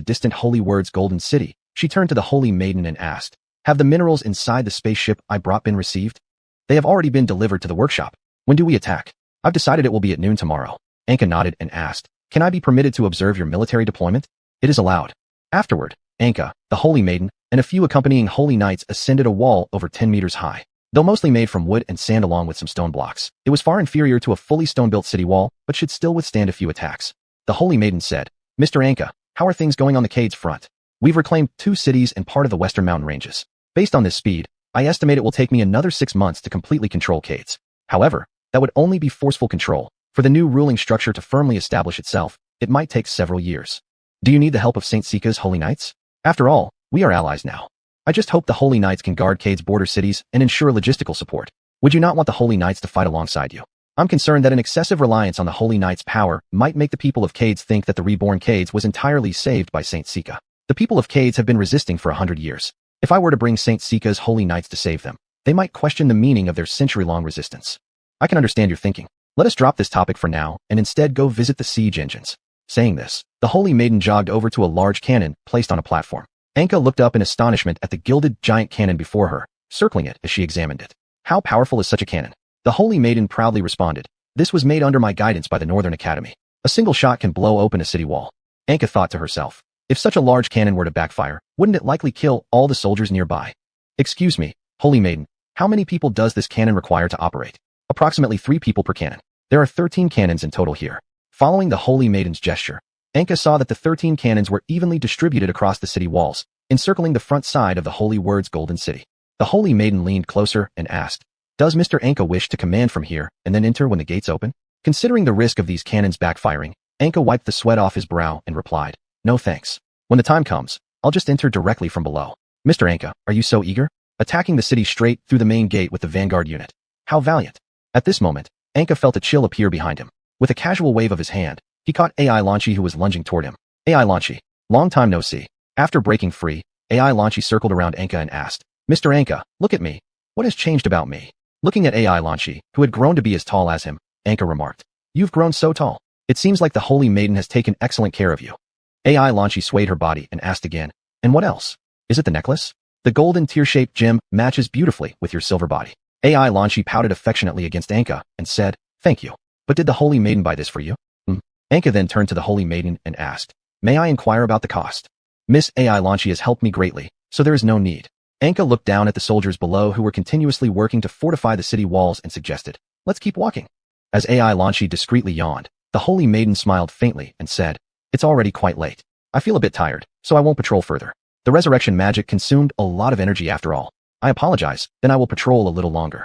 distant holy word's golden city, she turned to the holy maiden and asked, have the minerals inside the spaceship I brought been received? They have already been delivered to the workshop. When do we attack? I've decided it will be at noon tomorrow. Anka nodded and asked, can I be permitted to observe your military deployment? It is allowed. Afterward, Anka, the holy maiden, and a few accompanying holy knights ascended a wall over 10 meters high. Though mostly made from wood and sand along with some stone blocks, it was far inferior to a fully stone-built city wall, but should still withstand a few attacks. The holy maiden said, Mr. Anka, how are things going on the Cade's front? We've reclaimed 2 cities and part of the western mountain ranges. Based on this speed, I estimate it will take me another 6 months to completely control Cade's. However, that would only be forceful control. For the new ruling structure to firmly establish itself, it might take several years. Do you need the help of Saint Sika's holy knights? After all, we are allies now. I just hope the holy knights can guard Cade's border cities and ensure logistical support. Would you not want the holy knights to fight alongside you? I'm concerned that an excessive reliance on the holy knights' power might make the people of Cade's think that the reborn Cade's was entirely saved by Saint Sika. The people of Cade's have been resisting for 100 years. If I were to bring Saint Sika's holy knights to save them, they might question the meaning of their century-long resistance. I can understand your thinking. Let us drop this topic for now and instead go visit the siege engines. Saying this, the holy maiden jogged over to a large cannon placed on a platform. Anka looked up in astonishment at the gilded giant cannon before her, circling it as she examined it. How powerful is such a cannon? The holy maiden proudly responded, this was made under my guidance by the Northern Academy. A single shot can blow open a city wall. Anka thought to herself, if such a large cannon were to backfire, wouldn't it likely kill all the soldiers nearby? Excuse me, holy maiden, how many people does this cannon require to operate? Approximately 3 people per cannon. There are 13 cannons in total here. Following the holy maiden's gesture, Anka saw that the 13 cannons were evenly distributed across the city walls, encircling the front side of the holy word's golden city. The holy maiden leaned closer and asked, does Mr. Anka wish to command from here and then enter when the gates open? Considering the risk of these cannons backfiring, Anka wiped the sweat off his brow and replied, no thanks. When the time comes, I'll just enter directly from below. Mr. Anka, are you so eager? Attacking the city straight through the main gate with the vanguard unit. How valiant. At this moment, Anka felt a chill appear behind him. With a casual wave of his hand, he caught AI Lanchi who was lunging toward him. AI Lanchi, long time no see. After breaking free, AI Lanchi circled around Anka and asked, Mr. Anka, look at me. What has changed about me? Looking at AI Lanchi, who had grown to be as tall as him, Anka remarked, you've grown so tall. It seems like the holy maiden has taken excellent care of you. AI Lanchi swayed her body and asked again, and what else? Is it the necklace? The golden tear-shaped gem matches beautifully with your silver body. AI Lanchi pouted affectionately against Anka and said, thank you. But did the holy maiden buy this for you? Anka then turned to the holy maiden and asked, may I inquire about the cost? Miss AI Lanchi has helped me greatly, so there is no need. Anka looked down at the soldiers below who were continuously working to fortify the city walls and suggested, let's keep walking. As AI Lanchi discreetly yawned, the holy maiden smiled faintly and said, "It's already quite late. I feel a bit tired, so I won't patrol further. The resurrection magic consumed a lot of energy after all. I apologize, then I will patrol a little longer.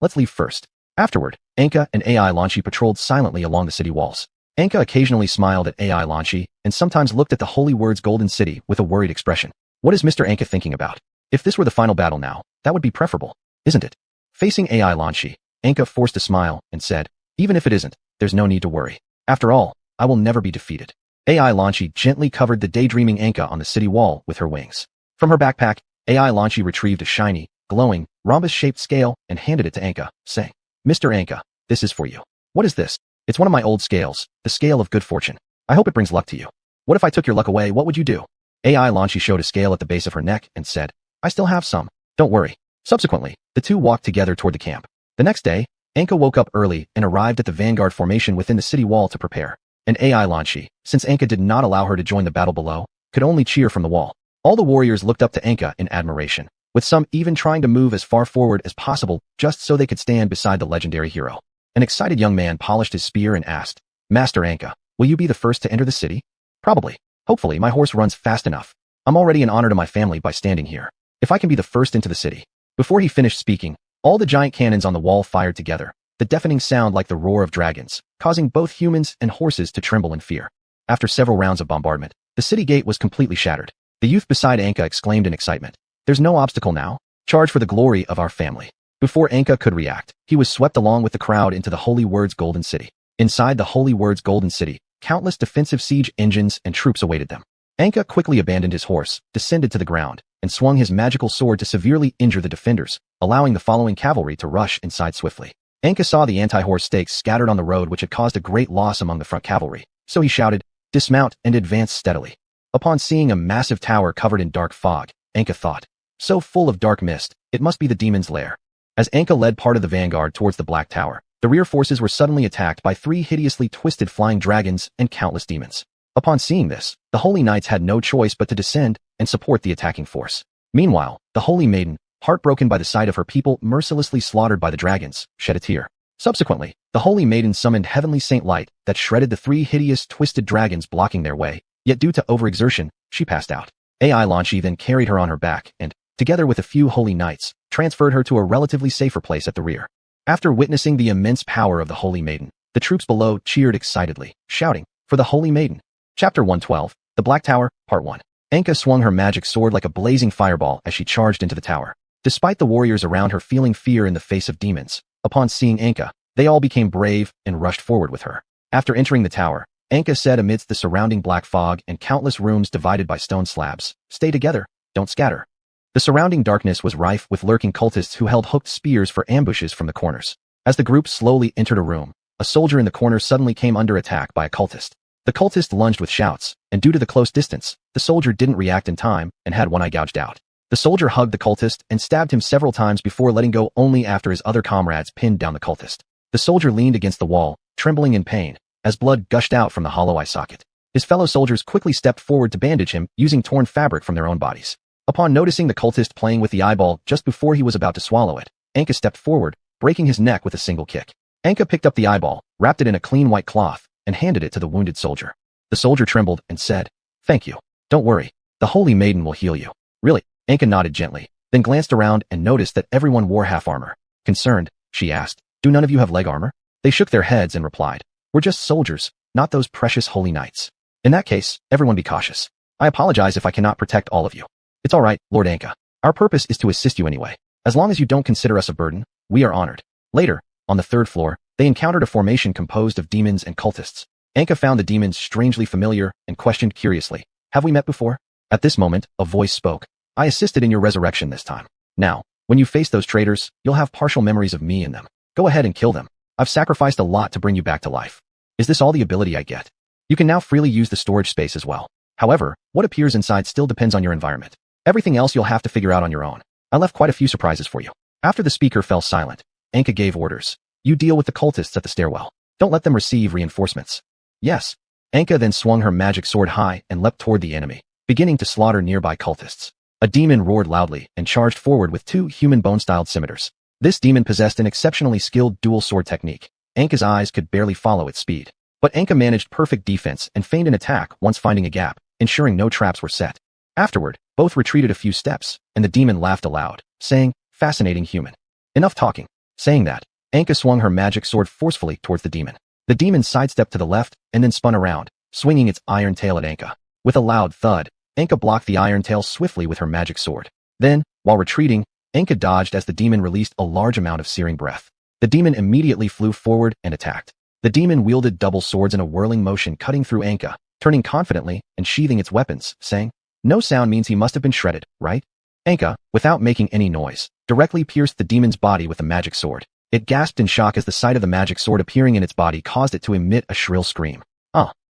Let's leave first." Afterward, Anka and AI Lanchi patrolled silently along the city walls. Anka occasionally smiled at AI Lanchi and sometimes looked at the Holy Word's golden city with a worried expression. What is Mr. Anka thinking about? If this were the final battle now, that would be preferable, isn't it? Facing AI Lanchi, Anka forced a smile and said, "Even if it isn't, there's no need to worry. After all, I will never be defeated." AI Lanchi gently covered the daydreaming Anka on the city wall with her wings. From her backpack, AI Lanchi retrieved a shiny, glowing, rhombus-shaped scale and handed it to Anka, saying, "Mr. Anka, this is for you." "What is this?" "It's one of my old scales, the scale of good fortune. I hope it brings luck to you." "What if I took your luck away, what would you do?" AI Lanchi showed a scale at the base of her neck and said, "I still have some. Don't worry." Subsequently, the two walked together toward the camp. The next day, Anka woke up early and arrived at the vanguard formation within the city wall to prepare. And AI Lanchi, since Anka did not allow her to join the battle below, could only cheer from the wall. All the warriors looked up to Anka in admiration, with some even trying to move as far forward as possible just so they could stand beside the legendary hero. An excited young man polished his spear and asked, "Master Anka, will you be the first to enter the city?" "Probably. Hopefully my horse runs fast enough. I'm already an honor to my family by standing here. If I can be the first into the city." Before he finished speaking, all the giant cannons on the wall fired together, the deafening sound like the roar of dragons, causing both humans and horses to tremble in fear. After several rounds of bombardment, the city gate was completely shattered. The youth beside Anka exclaimed in excitement, "There's no obstacle now. Charge for the glory of our family." Before Anka could react, he was swept along with the crowd into the Holy Word's golden city. Inside the Holy Word's golden city, countless defensive siege engines and troops awaited them. Anka quickly abandoned his horse, descended to the ground, and swung his magical sword to severely injure the defenders, allowing the following cavalry to rush inside swiftly. Anka saw the anti-horse stakes scattered on the road which had caused a great loss among the front cavalry, so he shouted, "Dismount and advance steadily." Upon seeing a massive tower covered in dark fog, Anka thought, "So full of dark mist, it must be the demon's lair." As Anka led part of the vanguard towards the Black Tower, the rear forces were suddenly attacked by 3 hideously twisted flying dragons and countless demons. Upon seeing this, the Holy Knights had no choice but to descend and support the attacking force. Meanwhile, the Holy Maiden, heartbroken by the sight of her people mercilessly slaughtered by the dragons, shed a tear. Subsequently, the Holy Maiden summoned Heavenly Saint Light that shredded the 3 hideous twisted dragons blocking their way, yet due to overexertion, she passed out. AI Lanchi then carried her on her back and, together with a few Holy Knights, transferred her to a relatively safer place at the rear. After witnessing the immense power of the Holy Maiden, the troops below cheered excitedly, shouting, "For the Holy Maiden!" Chapter 112, The Black Tower, Part 1. Anka swung her magic sword like a blazing fireball as she charged into the tower. Despite the warriors around her feeling fear in the face of demons, upon seeing Anka, they all became brave and rushed forward with her. After entering the tower, Anka said amidst the surrounding black fog and countless rooms divided by stone slabs, "Stay together, don't scatter." The surrounding darkness was rife with lurking cultists who held hooked spears for ambushes from the corners. As the group slowly entered a room, a soldier in the corner suddenly came under attack by a cultist. The cultist lunged with shouts, and due to the close distance, the soldier didn't react in time and had one eye gouged out. The soldier hugged the cultist and stabbed him several times before letting go only after his other comrades pinned down the cultist. The soldier leaned against the wall, trembling in pain, as blood gushed out from the hollow eye socket. His fellow soldiers quickly stepped forward to bandage him using torn fabric from their own bodies. Upon noticing the cultist playing with the eyeball just before he was about to swallow it, Anka stepped forward, breaking his neck with a single kick. Anka picked up the eyeball, wrapped it in a clean white cloth, and handed it to the wounded soldier. The soldier trembled and said, "Thank you. Don't worry. The Holy Maiden will heal you." "Really?" Anka nodded gently, then glanced around and noticed that everyone wore half armor. Concerned, she asked, "Do none of you have leg armor?" They shook their heads and replied, "We're just soldiers, not those precious Holy Knights." "In that case, everyone be cautious. I apologize if I cannot protect all of you." "It's all right, Lord Anka. Our purpose is to assist you anyway. As long as you don't consider us a burden, we are honored." Later, on the 3rd floor, they encountered a formation composed of demons and cultists. Anka found the demons strangely familiar and questioned curiously, "Have we met before?" At this moment, a voice spoke, "I assisted in your resurrection this time. Now, when you face those traitors, you'll have partial memories of me in them. Go ahead and kill them. I've sacrificed a lot to bring you back to life. Is this all the ability I get? You can now freely use the storage space as well. However, what appears inside still depends on your environment. Everything else you'll have to figure out on your own. I left quite a few surprises for you." After the speaker fell silent, Anka gave orders. "You deal with the cultists at the stairwell. Don't let them receive reinforcements." "Yes." Anka then swung her magic sword high and leapt toward the enemy, beginning to slaughter nearby cultists. A demon roared loudly and charged forward with 2 human bone-styled scimitars. This demon possessed an exceptionally skilled dual sword technique. Anka's eyes could barely follow its speed. But Anka managed perfect defense and feigned an attack once finding a gap, ensuring no traps were set. Afterward, both retreated a few steps, and the demon laughed aloud, saying, "Fascinating human. Enough talking." Saying that, Anka swung her magic sword forcefully towards the demon. The demon sidestepped to the left and then spun around, swinging its iron tail at Anka. With a loud thud, Anka blocked the iron tail swiftly with her magic sword. Then, while retreating, Anka dodged as the demon released a large amount of searing breath. The demon immediately flew forward and attacked. The demon wielded double swords in a whirling motion cutting through Anka, turning confidently and sheathing its weapons, saying, "No sound means he must have been shredded, right?" Anka, without making any noise, directly pierced the demon's body with the magic sword. It gasped in shock as the sight of the magic sword appearing in its body caused it to emit a shrill scream.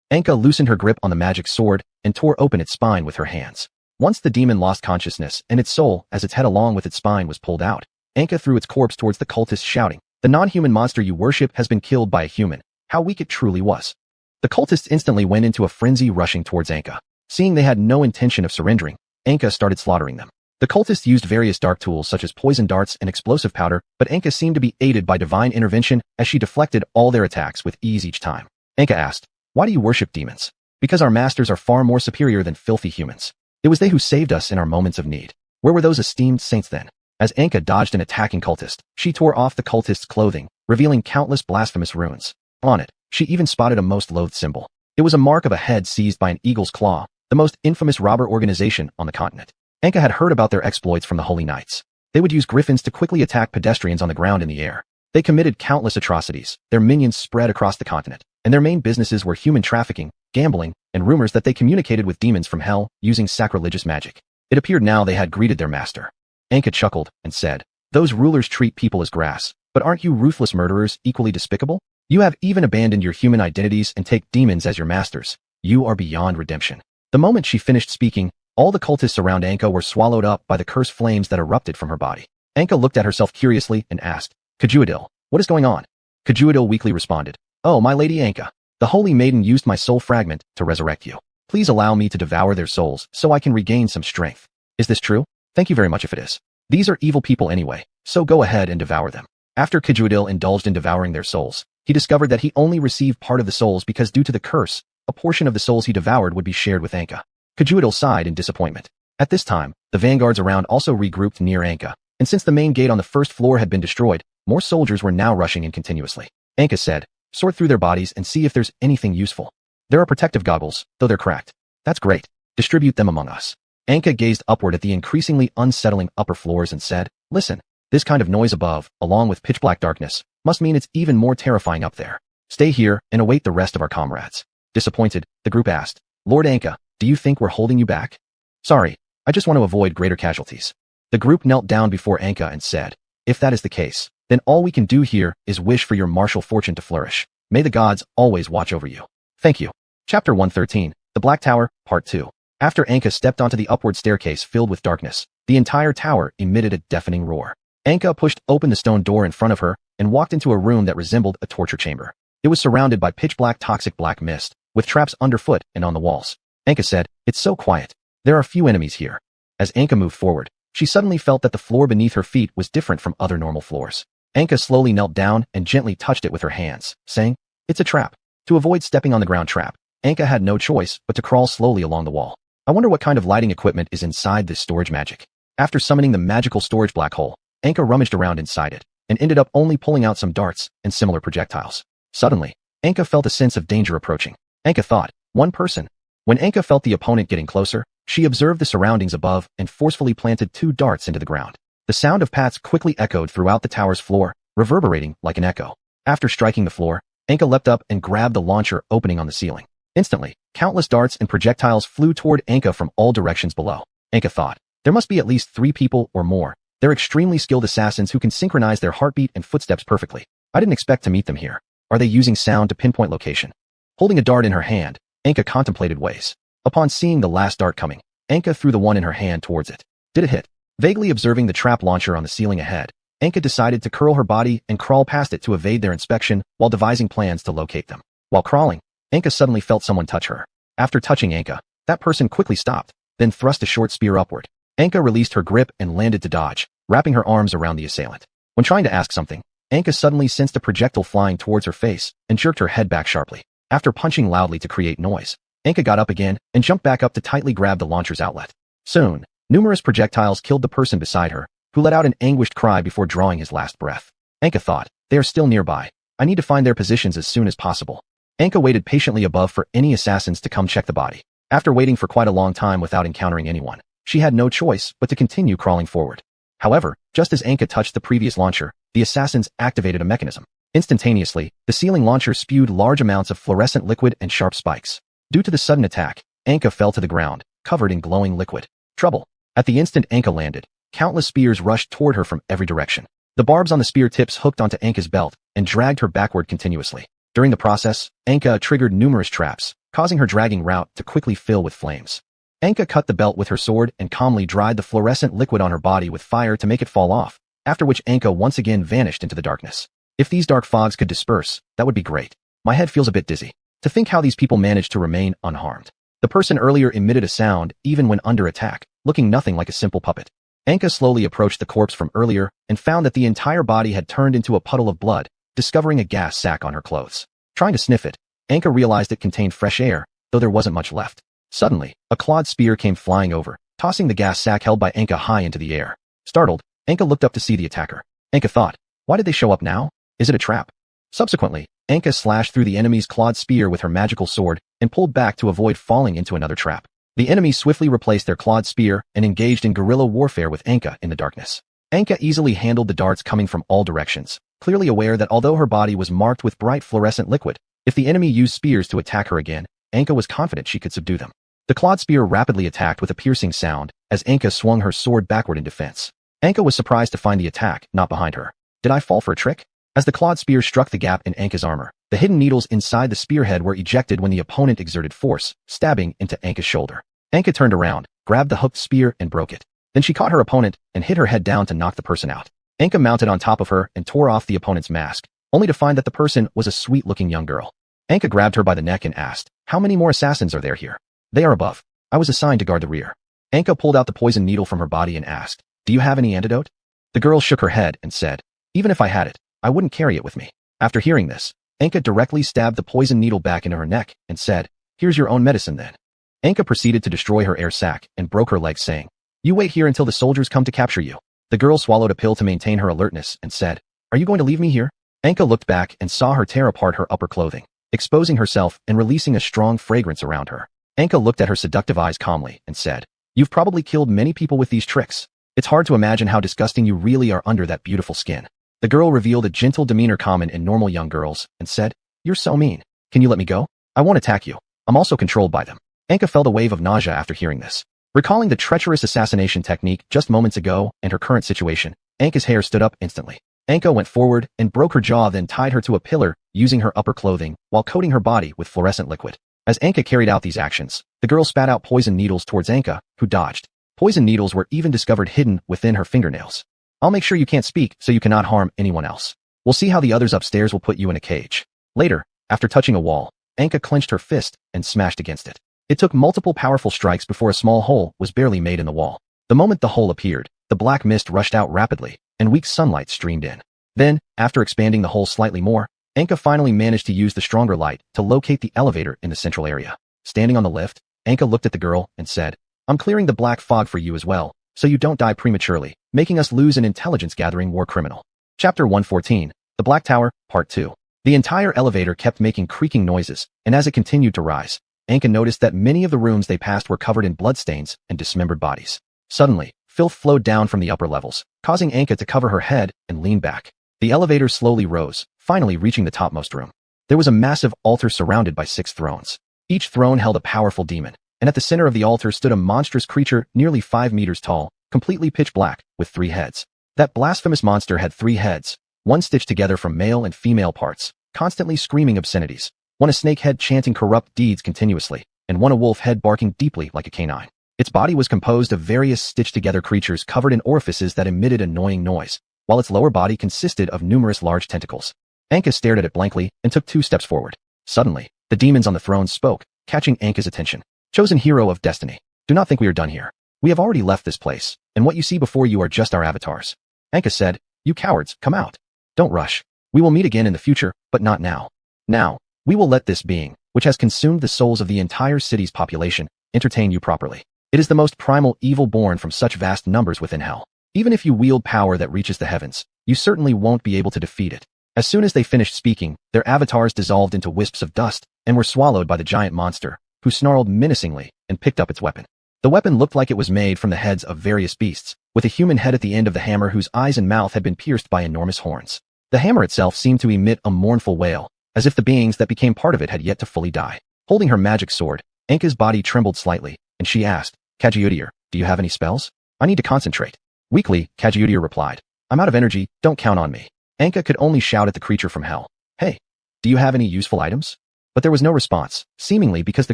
Anka loosened her grip on the magic sword and tore open its spine with her hands. Once the demon lost consciousness and its soul, as its head along with its spine was pulled out, Anka threw its corpse towards the cultists shouting, "The non-human monster you worship has been killed by a human. How weak it truly was." The cultists instantly went into a frenzy rushing towards Anka. Seeing they had no intention of surrendering, Anka started slaughtering them. The cultists used various dark tools such as poison darts and explosive powder, but Anka seemed to be aided by divine intervention as she deflected all their attacks with ease each time. Anka asked, "Why do you worship demons?" "Because our masters are far more superior than filthy humans. It was they who saved us in our moments of need. Where were those esteemed saints then?" As Anka dodged an attacking cultist, she tore off the cultist's clothing, revealing countless blasphemous runes. On it, she even spotted a most loathed symbol. It was a mark of a head seized by an eagle's claw, the most infamous robber organization on the continent. Anka had heard about their exploits from the Holy Knights. They would use griffins to quickly attack pedestrians on the ground in the air. They committed countless atrocities, their minions spread across the continent, and their main businesses were human trafficking, gambling, and rumors that they communicated with demons from hell using sacrilegious magic. It appeared now they had greeted their master. Anka chuckled and said, "Those rulers treat people as grass, but aren't you ruthless murderers equally despicable? You have even abandoned your human identities and take demons as your masters. You are beyond redemption." The moment she finished speaking, all the cultists around Anka were swallowed up by the cursed flames that erupted from her body. Anka looked at herself curiously and asked, "Xuanhuan, what is going on?" Xuanhuan weakly responded, "Oh, my lady Anka, the holy maiden used my soul fragment to resurrect you. Please allow me to devour their souls so I can regain some strength." "Is this true?" "Thank you very much if it is. These are evil people anyway, so go ahead and devour them." After Xuanhuan indulged in devouring their souls, he discovered that he only received part of the souls because due to the curse, a portion of the souls he devoured would be shared with Anka. Xuanhuan sighed in disappointment. At this time, the vanguards around also regrouped near Anka, and since the main gate on the first floor had been destroyed, more soldiers were now rushing in continuously. Anka said, "Sort through their bodies and see if there's anything useful. There are protective goggles, though they're cracked. That's great. Distribute them among us." Anka gazed upward at the increasingly unsettling upper floors and said, "Listen, this kind of noise above, along with pitch-black darkness, must mean it's even more terrifying up there. Stay here and await the rest of our comrades." Disappointed, the group asked, "Lord Anka, do you think we're holding you back?" "Sorry, I just want to avoid greater casualties." The group knelt down before Anka and said, "If that is the case, then all we can do here is wish for your martial fortune to flourish. May the gods always watch over you. Thank you." Chapter 113, The Black Tower, Part 2. After Anka stepped onto the upward staircase filled with darkness, the entire tower emitted a deafening roar. Anka pushed open the stone door in front of her and walked into a room that resembled a torture chamber. It was surrounded by pitch-black toxic black mist, with traps underfoot and on the walls. Anka said, "It's so quiet. There are few enemies here." As Anka moved forward, she suddenly felt that the floor beneath her feet was different from other normal floors. Anka slowly knelt down and gently touched it with her hands, saying, "It's a trap." To avoid stepping on the ground trap, Anka had no choice but to crawl slowly along the wall. I wonder what kind of lighting equipment is inside this storage magic. After summoning the magical storage black hole, Anka rummaged around inside it, and ended up only pulling out some darts and similar projectiles. Suddenly, Anka felt a sense of danger approaching. Anka thought, one person. When Anka felt the opponent getting closer, she observed the surroundings above and forcefully planted 2 darts into the ground. The sound of pats quickly echoed throughout the tower's floor, reverberating like an echo. After striking the floor, Anka leapt up and grabbed the launcher opening on the ceiling. Instantly, countless darts and projectiles flew toward Anka from all directions below. Anka thought, there must be at least 3 people or more. They're extremely skilled assassins who can synchronize their heartbeat and footsteps perfectly. I didn't expect to meet them here. Are they using sound to pinpoint location? Holding a dart in her hand, Anka contemplated ways. Upon seeing the last dart coming, Anka threw the one in her hand towards it. Did it hit? Vaguely observing the trap launcher on the ceiling ahead, Anka decided to curl her body and crawl past it to evade their inspection while devising plans to locate them. While crawling, Anka suddenly felt someone touch her. After touching Anka, that person quickly stopped, then thrust a short spear upward. Anka released her grip and landed to dodge, wrapping her arms around the assailant. When trying to ask something, Anka suddenly sensed a projectile flying towards her face and jerked her head back sharply. After punching loudly to create noise, Anka got up again and jumped back up to tightly grab the launcher's outlet. Soon, numerous projectiles killed the person beside her, who let out an anguished cry before drawing his last breath. Anka thought, they are still nearby. I need to find their positions as soon as possible. Anka waited patiently above for any assassins to come check the body. After waiting for quite a long time without encountering anyone, she had no choice but to continue crawling forward. However, just as Anka touched the previous launcher, the assassins activated a mechanism. Instantaneously, the ceiling launcher spewed large amounts of fluorescent liquid and sharp spikes. Due to the sudden attack, Anka fell to the ground, covered in glowing liquid. Trouble. At the instant Anka landed, countless spears rushed toward her from every direction. The barbs on the spear tips hooked onto Anka's belt and dragged her backward continuously. During the process, Anka triggered numerous traps, causing her dragging route to quickly fill with flames. Anka cut the belt with her sword and calmly dried the fluorescent liquid on her body with fire to make it fall off, after which Anka once again vanished into the darkness. If these dark fogs could disperse, that would be great. My head feels a bit dizzy. To think how these people managed to remain unharmed. The person earlier emitted a sound even when under attack, looking nothing like a simple puppet. Anka slowly approached the corpse from earlier and found that the entire body had turned into a puddle of blood, discovering a gas sack on her clothes. Trying to sniff it, Anka realized it contained fresh air, though there wasn't much left. Suddenly, a clawed spear came flying over, tossing the gas sack held by Anka high into the air. Startled, Anka looked up to see the attacker. Anka thought, why did they show up now? Is it a trap? Subsequently, Anka slashed through the enemy's clawed spear with her magical sword and pulled back to avoid falling into another trap. The enemy swiftly replaced their clawed spear and engaged in guerrilla warfare with Anka in the darkness. Anka easily handled the darts coming from all directions, clearly aware that although her body was marked with bright fluorescent liquid, if the enemy used spears to attack her again, Anka was confident she could subdue them. The clawed spear rapidly attacked with a piercing sound as Anka swung her sword backward in defense. Anka was surprised to find the attack not behind her. Did I fall for a trick? As the clawed spear struck the gap in Anka's armor, the hidden needles inside the spearhead were ejected when the opponent exerted force, stabbing into Anka's shoulder. Anka turned around, grabbed the hooked spear and broke it. Then she caught her opponent and hit her head down to knock the person out. Anka mounted on top of her and tore off the opponent's mask, only to find that the person was a sweet-looking young girl. Anka grabbed her by the neck and asked, how many more assassins are there here? They are above. I was assigned to guard the rear. Anka pulled out the poison needle from her body and asked, do you have any antidote? The girl shook her head and said, even if I had it, I wouldn't carry it with me. After hearing this, Anka directly stabbed the poison needle back into her neck and said, here's your own medicine then. Anka proceeded to destroy her air sac and broke her leg saying, you wait here until the soldiers come to capture you. The girl swallowed a pill to maintain her alertness and said, are you going to leave me here? Anka looked back and saw her tear apart her upper clothing, exposing herself and releasing a strong fragrance around her. Anka looked at her seductive eyes calmly and said, you've probably killed many people with these tricks. It's hard to imagine how disgusting you really are under that beautiful skin. The girl revealed a gentle demeanor common in normal young girls and said, you're so mean. Can you let me go? I won't attack you. I'm also controlled by them. Anka felt a wave of nausea after hearing this. Recalling the treacherous assassination technique just moments ago and her current situation, Anka's hair stood up instantly. Anka went forward and broke her jaw, then tied her to a pillar using her upper clothing while coating her body with fluorescent liquid. As Anka carried out these actions, the girl spat out poison needles towards Anka, who dodged. Poison needles were even discovered hidden within her fingernails. I'll make sure you can't speak so you cannot harm anyone else. We'll see how the others upstairs will put you in a cage. Later, after touching a wall, Anka clenched her fist and smashed against it. It took multiple powerful strikes before a small hole was barely made in the wall. The moment the hole appeared, the black mist rushed out rapidly, and weak sunlight streamed in. Then, after expanding the hole slightly more, Anka finally managed to use the stronger light to locate the elevator in the central area. Standing on the lift, Anka looked at the girl and said, I'm clearing the black fog for you as well, so you don't die prematurely, making us lose an intelligence-gathering war criminal. Chapter 114, The Black Tower, Part 2. The entire elevator kept making creaking noises, and as it continued to rise, Anka noticed that many of the rooms they passed were covered in bloodstains and dismembered bodies. Suddenly, filth flowed down from the upper levels, causing Anka to cover her head and lean back. The elevator slowly rose, finally reaching the topmost room. There was a massive altar surrounded by 6 thrones. Each throne held a powerful demon, and at the center of the altar stood a monstrous creature nearly 5 meters tall, completely pitch black, with 3 heads. That blasphemous monster had 3 heads, one stitched together from male and female parts, constantly screaming obscenities, one a snake head chanting corrupt deeds continuously, and one a wolf head barking deeply like a canine. Its body was composed of various stitched-together creatures covered in orifices that emitted annoying noise, while its lower body consisted of numerous large tentacles. Anka stared at it blankly and took 2 steps forward. Suddenly, the demons on the throne spoke, catching Anka's attention. Chosen hero of destiny, do not think we are done here. We have already left this place, and what you see before you are just our avatars. Anka said, you cowards, come out. Don't rush. We will meet again in the future, but not now. Now, we will let this being, which has consumed the souls of the entire city's population, entertain you properly. It is the most primal evil born from such vast numbers within hell. Even if you wield power that reaches the heavens, you certainly won't be able to defeat it. As soon as they finished speaking, their avatars dissolved into wisps of dust and were swallowed by the giant monster, who snarled menacingly and picked up its weapon. The weapon looked like it was made from the heads of various beasts, with a human head at the end of the hammer whose eyes and mouth had been pierced by enormous horns. The hammer itself seemed to emit a mournful wail, as if the beings that became part of it had yet to fully die. Holding her magic sword, Anka's body trembled slightly, and she asked, Kajiudir, do you have any spells? I need to concentrate. Weakly, Kajiudir replied, I'm out of energy, don't count on me. Anka could only shout at the creature from hell, Hey, do you have any useful items? But there was no response, seemingly because the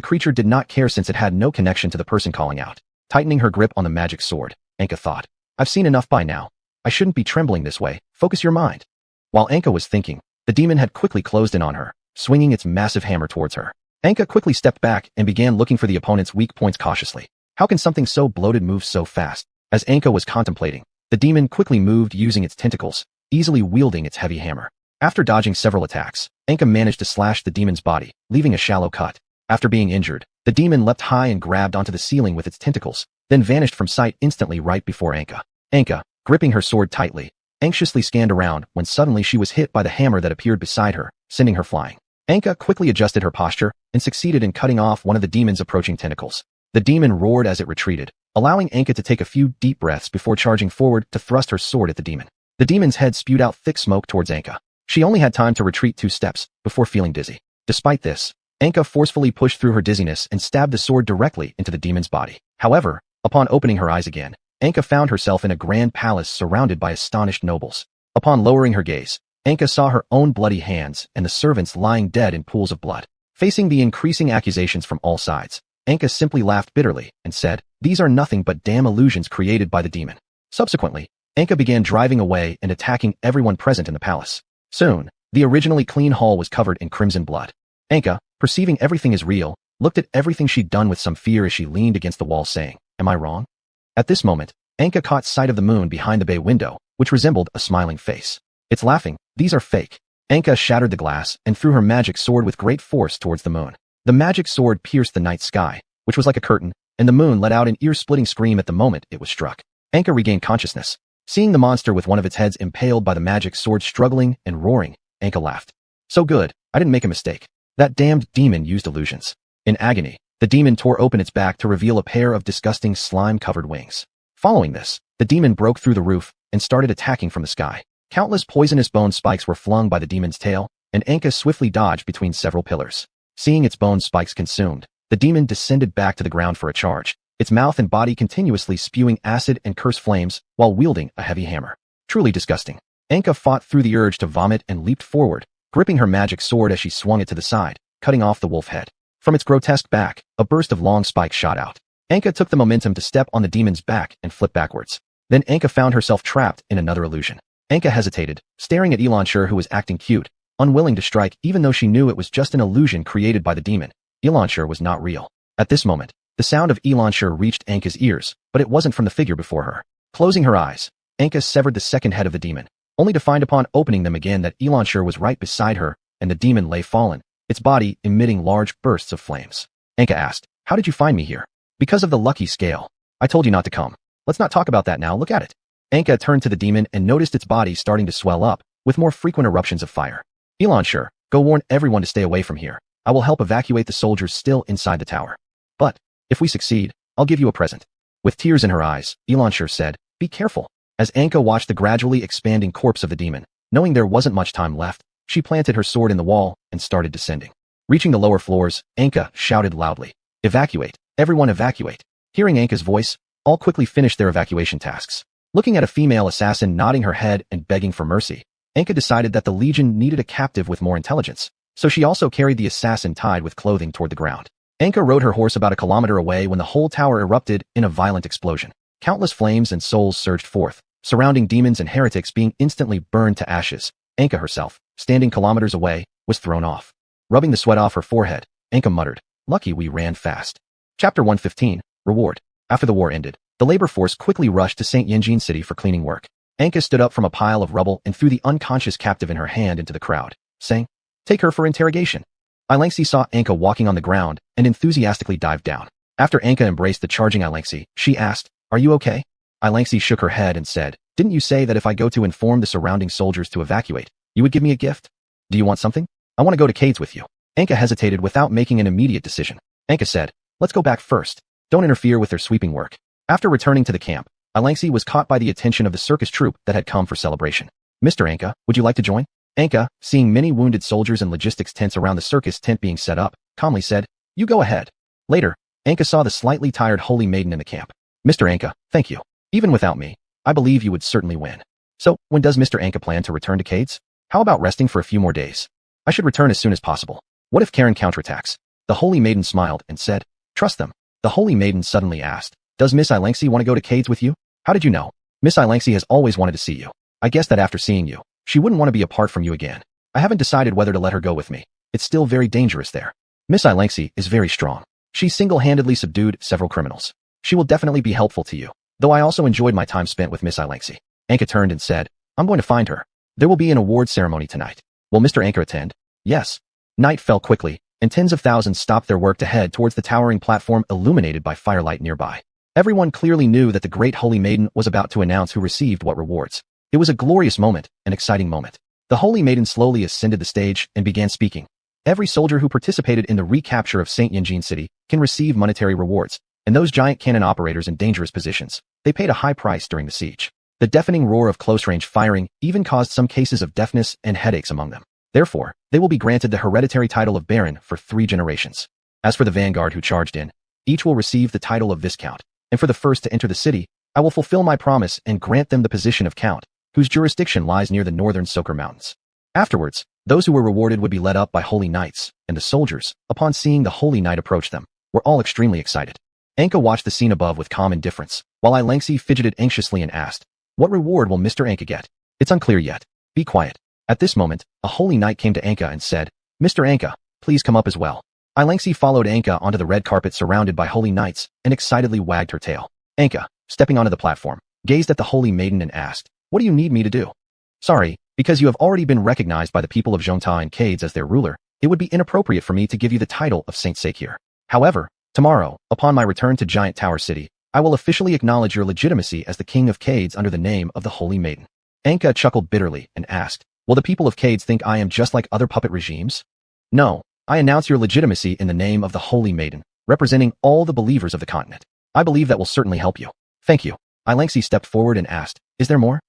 creature did not care since it had no connection to the person calling out. Tightening her grip on the magic sword, Anka thought, I've seen enough by now. I shouldn't be trembling this way, focus your mind. While Anka was thinking, the demon had quickly closed in on her, swinging its massive hammer towards her. Anka quickly stepped back and began looking for the opponent's weak points cautiously. How can something so bloated move so fast? As Anka was contemplating, the demon quickly moved using its tentacles, easily wielding its heavy hammer. After dodging several attacks, Anka managed to slash the demon's body, leaving a shallow cut. After being injured, the demon leapt high and grabbed onto the ceiling with its tentacles, then vanished from sight instantly right before Anka. Anka, gripping her sword tightly, anxiously scanned around when suddenly she was hit by the hammer that appeared beside her, sending her flying. Anka quickly adjusted her posture and succeeded in cutting off one of the demon's approaching tentacles. The demon roared as it retreated, allowing Anka to take a few deep breaths before charging forward to thrust her sword at the demon. The demon's head spewed out thick smoke towards Anka. She only had time to retreat 2 steps before feeling dizzy. Despite this, Anka forcefully pushed through her dizziness and stabbed the sword directly into the demon's body. However, upon opening her eyes again, Anka found herself in a grand palace surrounded by astonished nobles. Upon lowering her gaze, Anka saw her own bloody hands and the servants lying dead in pools of blood. Facing the increasing accusations from all sides, Anka simply laughed bitterly and said, These are nothing but damn illusions created by the demon. Subsequently, Anka began driving away and attacking everyone present in the palace. Soon, the originally clean hall was covered in crimson blood. Anka, perceiving everything as real, looked at everything she'd done with some fear as she leaned against the wall saying, Am I wrong? At this moment, Anka caught sight of the moon behind the bay window, which resembled a smiling face. It's laughing, these are fake. Anka shattered the glass and threw her magic sword with great force towards the moon. The magic sword pierced the night sky, which was like a curtain, and the moon let out an ear-splitting scream at the moment it was struck. Anka regained consciousness. Seeing the monster with one of its heads impaled by the magic sword struggling and roaring, Anka laughed. So good, I didn't make a mistake. That damned demon used illusions. In agony, the demon tore open its back to reveal a pair of disgusting slime-covered wings. Following this, the demon broke through the roof and started attacking from the sky. Countless poisonous bone spikes were flung by the demon's tail, and Anka swiftly dodged between several pillars. Seeing its bone spikes consumed, the demon descended back to the ground for a charge, its mouth and body continuously spewing acid and curse flames while wielding a heavy hammer. Truly disgusting. Anka fought through the urge to vomit and leaped forward, gripping her magic sword as she swung it to the side, cutting off the wolf head. From its grotesque back, a burst of long spikes shot out. Anka took the momentum to step on the demon's back and flip backwards. Then Anka found herself trapped in another illusion. Anka hesitated, staring at Xiuxian who was acting cute, unwilling to strike even though she knew it was just an illusion created by the demon. Xiuxian was not real. At this moment, the sound of Xiuxian reached Anka's ears, but it wasn't from the figure before her. Closing her eyes, Anka severed the second head of the demon, only to find upon opening them again that Xiuxian was right beside her, and the demon lay fallen, its body emitting large bursts of flames. Anka asked, How did you find me here? Because of the lucky scale. I told you not to come. Let's not talk about that now, look at it. Anka turned to the demon and noticed its body starting to swell up, with more frequent eruptions of fire. Xiuxian, go warn everyone to stay away from here. I will help evacuate the soldiers still inside the tower. But, if we succeed, I'll give you a present. With tears in her eyes, Xiuxian said, Be careful. As Anka watched the gradually expanding corpse of the demon, knowing there wasn't much time left, she planted her sword in the wall and started descending. Reaching the lower floors, Anka shouted loudly, Evacuate, everyone evacuate. Hearing Anka's voice, all quickly finished their evacuation tasks. Looking at a female assassin nodding her head and begging for mercy, Anka decided that the Legion needed a captive with more intelligence, so she also carried the assassin tied with clothing toward the ground. Anka rode her horse about a kilometer away when the whole tower erupted in a violent explosion. Countless flames and souls surged forth, surrounding demons and heretics being instantly burned to ashes. Anka herself, standing kilometers away, was thrown off. Rubbing the sweat off her forehead, Anka muttered, Lucky we ran fast. Chapter 115, Reward. After the war ended, the labor force quickly rushed to St. Yenjin City for cleaning work. Anka stood up from a pile of rubble and threw the unconscious captive in her hand into the crowd, saying, "Take her for interrogation." Ilangxi saw Anka walking on the ground and enthusiastically dived down. After Anka embraced the charging Ilangxi, she asked, "Are you okay?" Ilangxi shook her head and said, "Didn't you say that if I go to inform the surrounding soldiers to evacuate, you would give me a gift? Do you want something? I want to go to Cades with you." Anka hesitated without making an immediate decision. Anka said, "Let's go back first. Don't interfere with their sweeping work." After returning to the camp, Ilangxi was caught by the attention of the circus troupe that had come for celebration. "Mr. Anka, would you like to join?" Anka, seeing many wounded soldiers and logistics tents around the circus tent being set up, calmly said, "You go ahead." Later, Anka saw the slightly tired holy maiden in the camp. "Mr. Anka, thank you. Even without me, I believe you would certainly win. So, when does Mr. Anka plan to return to Cades? How about resting for a few more days? I should return as soon as possible. What if Karen counterattacks?" The holy maiden smiled and said, "Trust them." The holy maiden suddenly asked, "Does Miss Ilangxi want to go to Cades with you? How did you know?" "Miss Ilangxi has always wanted to see you. I guess that after seeing you, she wouldn't want to be apart from you again. I haven't decided whether to let her go with me. It's still very dangerous there. Miss Ilangxi is very strong. She single-handedly subdued several criminals. She will definitely be helpful to you, though I also enjoyed my time spent with Miss Ilangxi." Anka turned and said, "I'm going to find her. There will be an award ceremony tonight. Will Mr. Anka attend?" "Yes." Night fell quickly, and tens of thousands stopped their work to head towards the towering platform illuminated by firelight nearby. Everyone clearly knew that the great holy maiden was about to announce who received what rewards. It was a glorious moment, an exciting moment. The holy maiden slowly ascended the stage and began speaking. "Every soldier who participated in the recapture of St. Yanjin City can receive monetary rewards, and those giant cannon operators in dangerous positions, they paid a high price during the siege. The deafening roar of close-range firing even caused some cases of deafness and headaches among them. Therefore, they will be granted the hereditary title of Baron for 3 generations. As for the vanguard who charged in, each will receive the title of Viscount, and for the first to enter the city, I will fulfill my promise and grant them the position of Count, whose jurisdiction lies near the northern Soker Mountains. Afterwards, those who were rewarded would be led up by holy knights, and the soldiers, upon seeing the holy knight approach them, were all extremely excited." Anka watched the scene above with calm indifference, while Ilangxi fidgeted anxiously and asked, "What reward will Mr. Anka get?" "It's unclear yet. Be quiet." At this moment, a holy knight came to Anka and said, "Mr. Anka, please come up as well." Ilangxi followed Anka onto the red carpet surrounded by holy knights and excitedly wagged her tail. Anka, stepping onto the platform, gazed at the holy maiden and asked, "What do you need me to do?" "Sorry, because you have already been recognized by the people of Zhongta and Cades as their ruler, it would be inappropriate for me to give you the title of Saint Sakir. However, tomorrow, upon my return to Giant Tower City, I will officially acknowledge your legitimacy as the king of Cades under the name of the Holy Maiden." Anka chuckled bitterly and asked, "Will the people of Cades think I am just like other puppet regimes?" "No, I announce your legitimacy in the name of the Holy Maiden, representing all the believers of the continent. I believe that will certainly help you." "Thank you." Ilangxi stepped forward and asked, "Is there more?"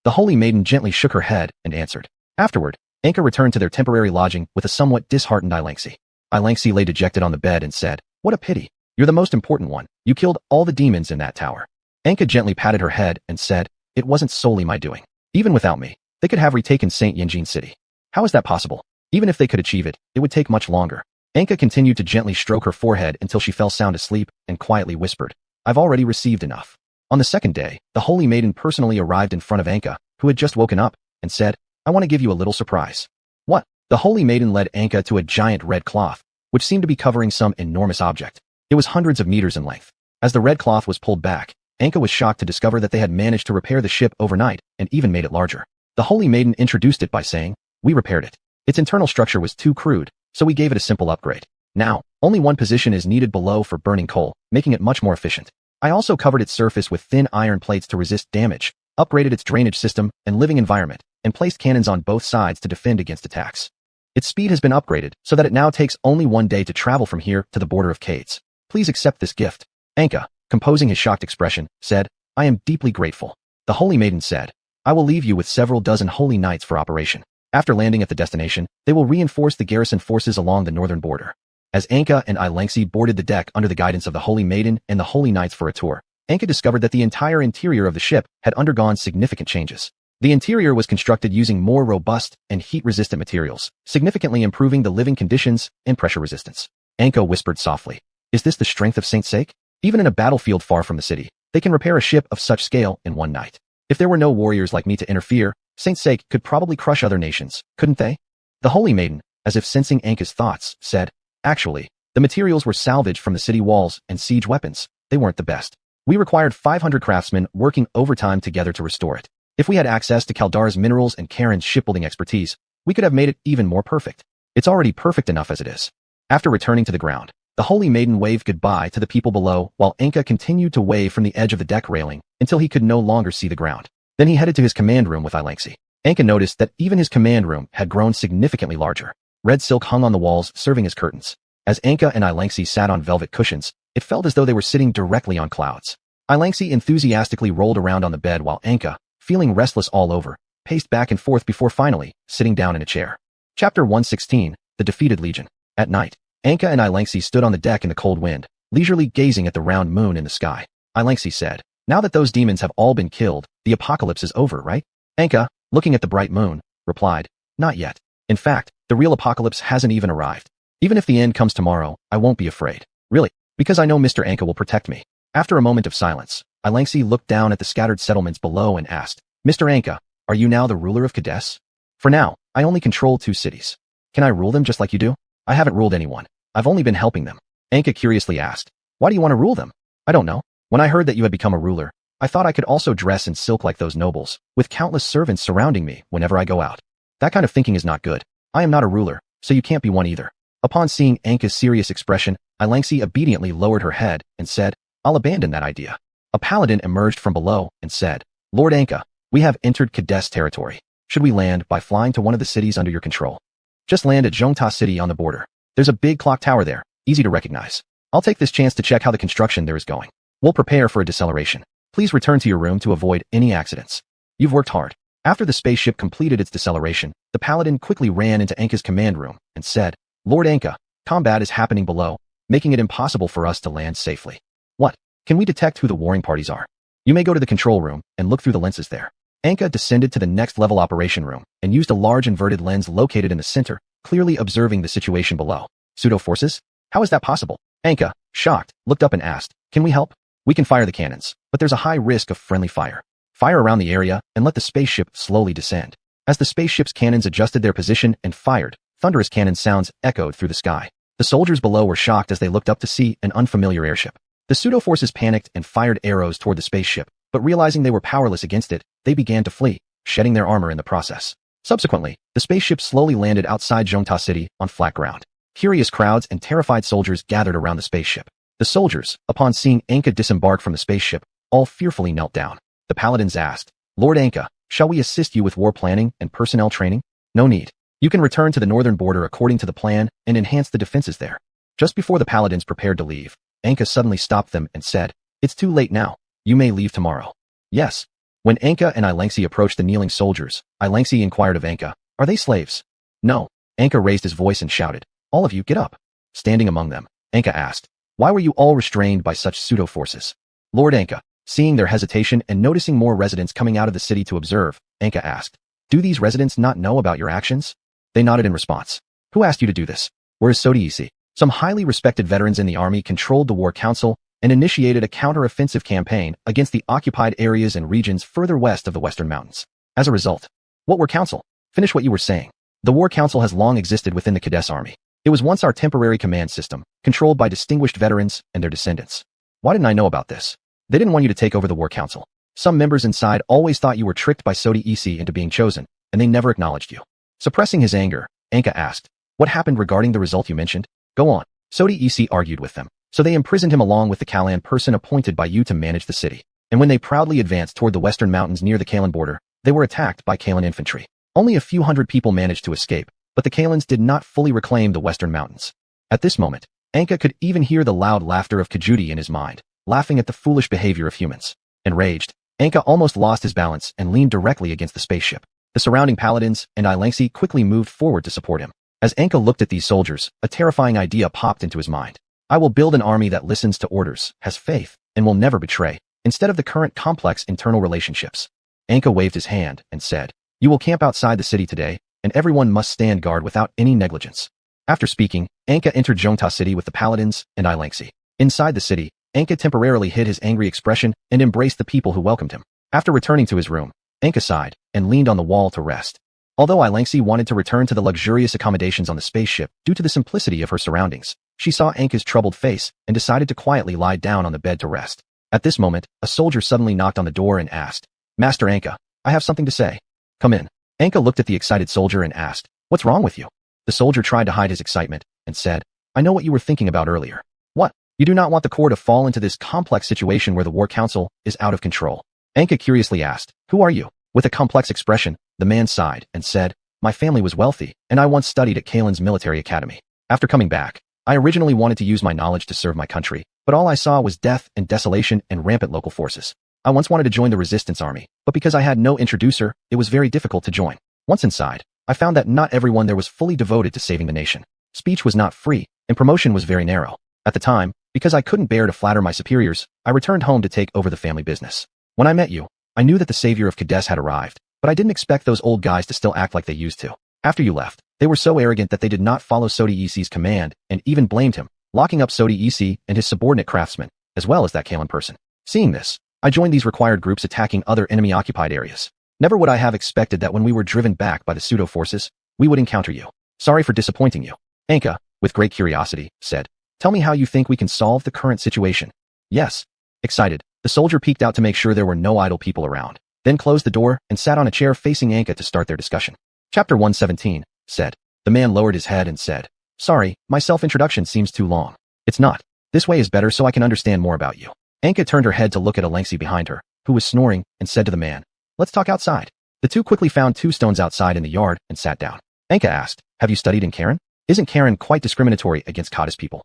The holy maiden gently shook her head and answered. Afterward, Anka returned to their temporary lodging with a somewhat disheartened Ilangxi. Ilangxi lay dejected on the bed and said, "What a pity. You're the most important one. You killed all the demons in that tower." Anka gently patted her head and said, "It wasn't solely my doing. Even without me, they could have retaken St. Yanjin City. How is that possible? Even if they could achieve it, it would take much longer." Anka continued to gently stroke her forehead until she fell sound asleep and quietly whispered, "I've already received enough." On the second day, the holy maiden personally arrived in front of Anka, who had just woken up, and said, "I want to give you a little surprise." "What?" The holy maiden led Anka to a giant red cloth, which seemed to be covering some enormous object. It was hundreds of meters in length. As the red cloth was pulled back, Anka was shocked to discover that they had managed to repair the ship overnight and even made it larger. The holy maiden introduced it by saying, "We repaired it. Its internal structure was too crude, so we gave it a simple upgrade. Now, only one position is needed below for burning coal, making it much more efficient. I also covered its surface with thin iron plates to resist damage, upgraded its drainage system and living environment, and placed cannons on both sides to defend against attacks. Its speed has been upgraded so that it now takes only 1 day to travel from here to the border of Cades. Please accept this gift." Anka, composing his shocked expression, said, "I am deeply grateful." The holy maiden said, "I will leave you with several dozen holy knights for operation. After landing at the destination, they will reinforce the garrison forces along the northern border." As Anka and Ilangxi boarded the deck under the guidance of the holy maiden and the holy knights for a tour, Anka discovered that the entire interior of the ship had undergone significant changes. The interior was constructed using more robust and heat-resistant materials, significantly improving the living conditions and pressure resistance. Anka whispered softly, "Is this the strength of Saint Sake? Even in a battlefield far from the city, they can repair a ship of such scale in 1 night. If there were no warriors like me to interfere, Saint Sake could probably crush other nations, couldn't they?" The holy maiden, as if sensing Anka's thoughts, said, "Actually, the materials were salvaged from the city walls and siege weapons. They weren't the best. We required 500 craftsmen working overtime together to restore it. If we had access to Kaldar's minerals and Karen's shipbuilding expertise, we could have made it even more perfect. It's already perfect enough as it is. After returning to the ground, the Holy Maiden waved goodbye to the people below while Anka continued to wave from the edge of the deck railing until he could no longer see the ground. Then he headed to his command room with Ilangxi. Anka noticed that even his command room had grown significantly larger. Red silk hung on the walls, serving as curtains. As Anka and Ilangxi sat on velvet cushions, it felt as though they were sitting directly on clouds. Ilangxi enthusiastically rolled around on the bed while Anka, feeling restless all over, paced back and forth before finally sitting down in a chair. Chapter 116, The Defeated Legion. At night, Anka and Ilangxi stood on the deck in the cold wind, leisurely gazing at the round moon in the sky. Ilangxi said, "Now that those demons have all been killed, the apocalypse is over, right?" Anka, looking at the bright moon, replied, "Not yet. In fact, the real apocalypse hasn't even arrived. Even if the end comes tomorrow, I won't be afraid. Really, because I know Mr. Anka will protect me." After a moment of silence, Ilangxi looked down at the scattered settlements below and asked, "Mr. Anka, are you now the ruler of Kadesh?" "For now, I only control 2 cities. Can I rule them just like you do?" "I haven't ruled anyone. I've only been helping them." Anka curiously asked, "Why do you want to rule them?" "I don't know. When I heard that you had become a ruler, I thought I could also dress in silk like those nobles, with countless servants surrounding me whenever I go out. That kind of thinking is not good. I am not a ruler, so you can't be one either." Upon seeing Anka's serious expression, Ilangxi obediently lowered her head and said, "I'll abandon that idea." A paladin emerged from below and said, "Lord Anka, we have entered Kadesh territory. Should we land by flying to one of the cities under your control?" "Just land at Zhongta City on the border. There's a big clock tower there, easy to recognize. I'll take this chance to check how the construction there is going. We'll prepare for a deceleration. Please return to your room to avoid any accidents. You've worked hard." After the spaceship completed its deceleration, the paladin quickly ran into Anka's command room and said, "Lord Anka, combat is happening below, making it impossible for us to land safely." "What? Can we detect who the warring parties are?" "You may go to the control room and look through the lenses there." Anka descended to the next level operation room and used a large inverted lens located in the center, clearly observing the situation below. "Pseudo forces? How is that possible?" Anka, shocked, looked up and asked, "Can we help?" "We can fire the cannons, but there's a high risk of friendly fire. Fire around the area and let the spaceship slowly descend." As the spaceship's cannons adjusted their position and fired, thunderous cannon sounds echoed through the sky. The soldiers below were shocked as they looked up to see an unfamiliar airship. The pseudo-forces panicked and fired arrows toward the spaceship, but realizing they were powerless against it, they began to flee, shedding their armor in the process. Subsequently, the spaceship slowly landed outside Zhongta City on flat ground. Curious crowds and terrified soldiers gathered around the spaceship. The soldiers, upon seeing Anka disembark from the spaceship, all fearfully knelt down. The paladins asked, "Lord Anka, shall we assist you with war planning and personnel training?" "No need. You can return to the northern border according to the plan and enhance the defenses there." Just before the paladins prepared to leave, Anka suddenly stopped them and said, "It's too late now. You may leave tomorrow." "Yes." When Anka and Ilangxi approached the kneeling soldiers, Ilangxi inquired of Anka, "Are they slaves?" "No." Anka raised his voice and shouted, "All of you, get up." Standing among them, Anka asked, "Why were you all restrained by such pseudo-forces?" Lord Anka, seeing their hesitation and noticing more residents coming out of the city to observe, Anka asked, "Do these residents not know about your actions?" They nodded in response. "Who asked you to do this?" "Where is Sodiisi?" Some highly respected veterans in the army controlled the war council and initiated a counter-offensive campaign against the occupied areas and regions further west of the Western Mountains. As a result, what war council? Finish what you were saying. The war council has long existed within the Kadesh army. It was once our temporary command system, controlled by distinguished veterans and their descendants. Why didn't I know about this? They didn't want you to take over the war council. Some members inside always thought you were tricked by Sodiisi into being chosen, and they never acknowledged you. Suppressing his anger, Anka asked, "What happened regarding the result you mentioned?" "Go on." Sodiisi argued with them. "So they imprisoned him along with the Kalan person appointed by you to manage the city. And when they proudly advanced toward the western mountains near the Kalan border, they were attacked by Kalan infantry. Only a few hundred people managed to escape, but the Kalans did not fully reclaim the western mountains." At this moment, Anka could even hear the loud laughter of Khajuti in his mind, laughing at the foolish behavior of humans. Enraged, Anka almost lost his balance and leaned directly against the spaceship. The surrounding paladins and Ilangxi quickly moved forward to support him. As Anka looked at these soldiers, a terrifying idea popped into his mind. "I will build an army that listens to orders, has faith, and will never betray, instead of the current complex internal relationships." Anka waved his hand and said, "You will camp outside the city today, and everyone must stand guard without any negligence." After speaking, Anka entered Zhongta City with the paladins and Ilangxi. Inside the city, Anka temporarily hid his angry expression and embraced the people who welcomed him. After returning to his room, Anka sighed and leaned on the wall to rest. Although Ilangxi wanted to return to the luxurious accommodations on the spaceship due to the simplicity of her surroundings, she saw Anka's troubled face and decided to quietly lie down on the bed to rest. At this moment, a soldier suddenly knocked on the door and asked, "Master Anka, I have something to say. Come in. Anka looked at the excited soldier and asked, what's wrong with you? The soldier tried to hide his excitement and said, I know what you were thinking about earlier. What? You do not want the core to fall into this complex situation where the war council is out of control. Anka curiously asked, who are you? With a complex expression, the man sighed and said, my family was wealthy, and I once studied at Kalen's military academy. After coming back, I originally wanted to use my knowledge to serve my country, but all I saw was death and desolation and rampant local forces. I once wanted to join the resistance army, but because I had no introducer, it was very difficult to join. Once inside, I found that not everyone there was fully devoted to saving the nation. Speech was not free, and promotion was very narrow. At the time, because I couldn't bear to flatter my superiors, I returned home to take over the family business. When I met you, I knew that the savior of Kadesh had arrived, but I didn't expect those old guys to still act like they used to. After you left, they were so arrogant that they did not follow Sodi Isi's command and even blamed him, locking up Sodi Isi and his subordinate craftsmen, as well as that Kalen person. Seeing this, I joined these required groups attacking other enemy-occupied areas. Never would I have expected that when we were driven back by the pseudo-forces, we would encounter you. Sorry for disappointing you. Anka, with great curiosity, said, tell me how you think we can solve the current situation. Yes. Excited, the soldier peeked out to make sure there were no idle people around, then closed the door and sat on a chair facing Anka to start their discussion. Chapter 117, said. The man lowered his head and said, sorry, my self-introduction seems too long. It's not. This way is better so I can understand more about you. Anka turned her head to look at Alengsi behind her, who was snoring, and said to the man, let's talk outside. The two quickly found 2 stones outside in the yard and sat down. Anka asked, have you studied in Karen? Isn't Karen quite discriminatory against Kadis people?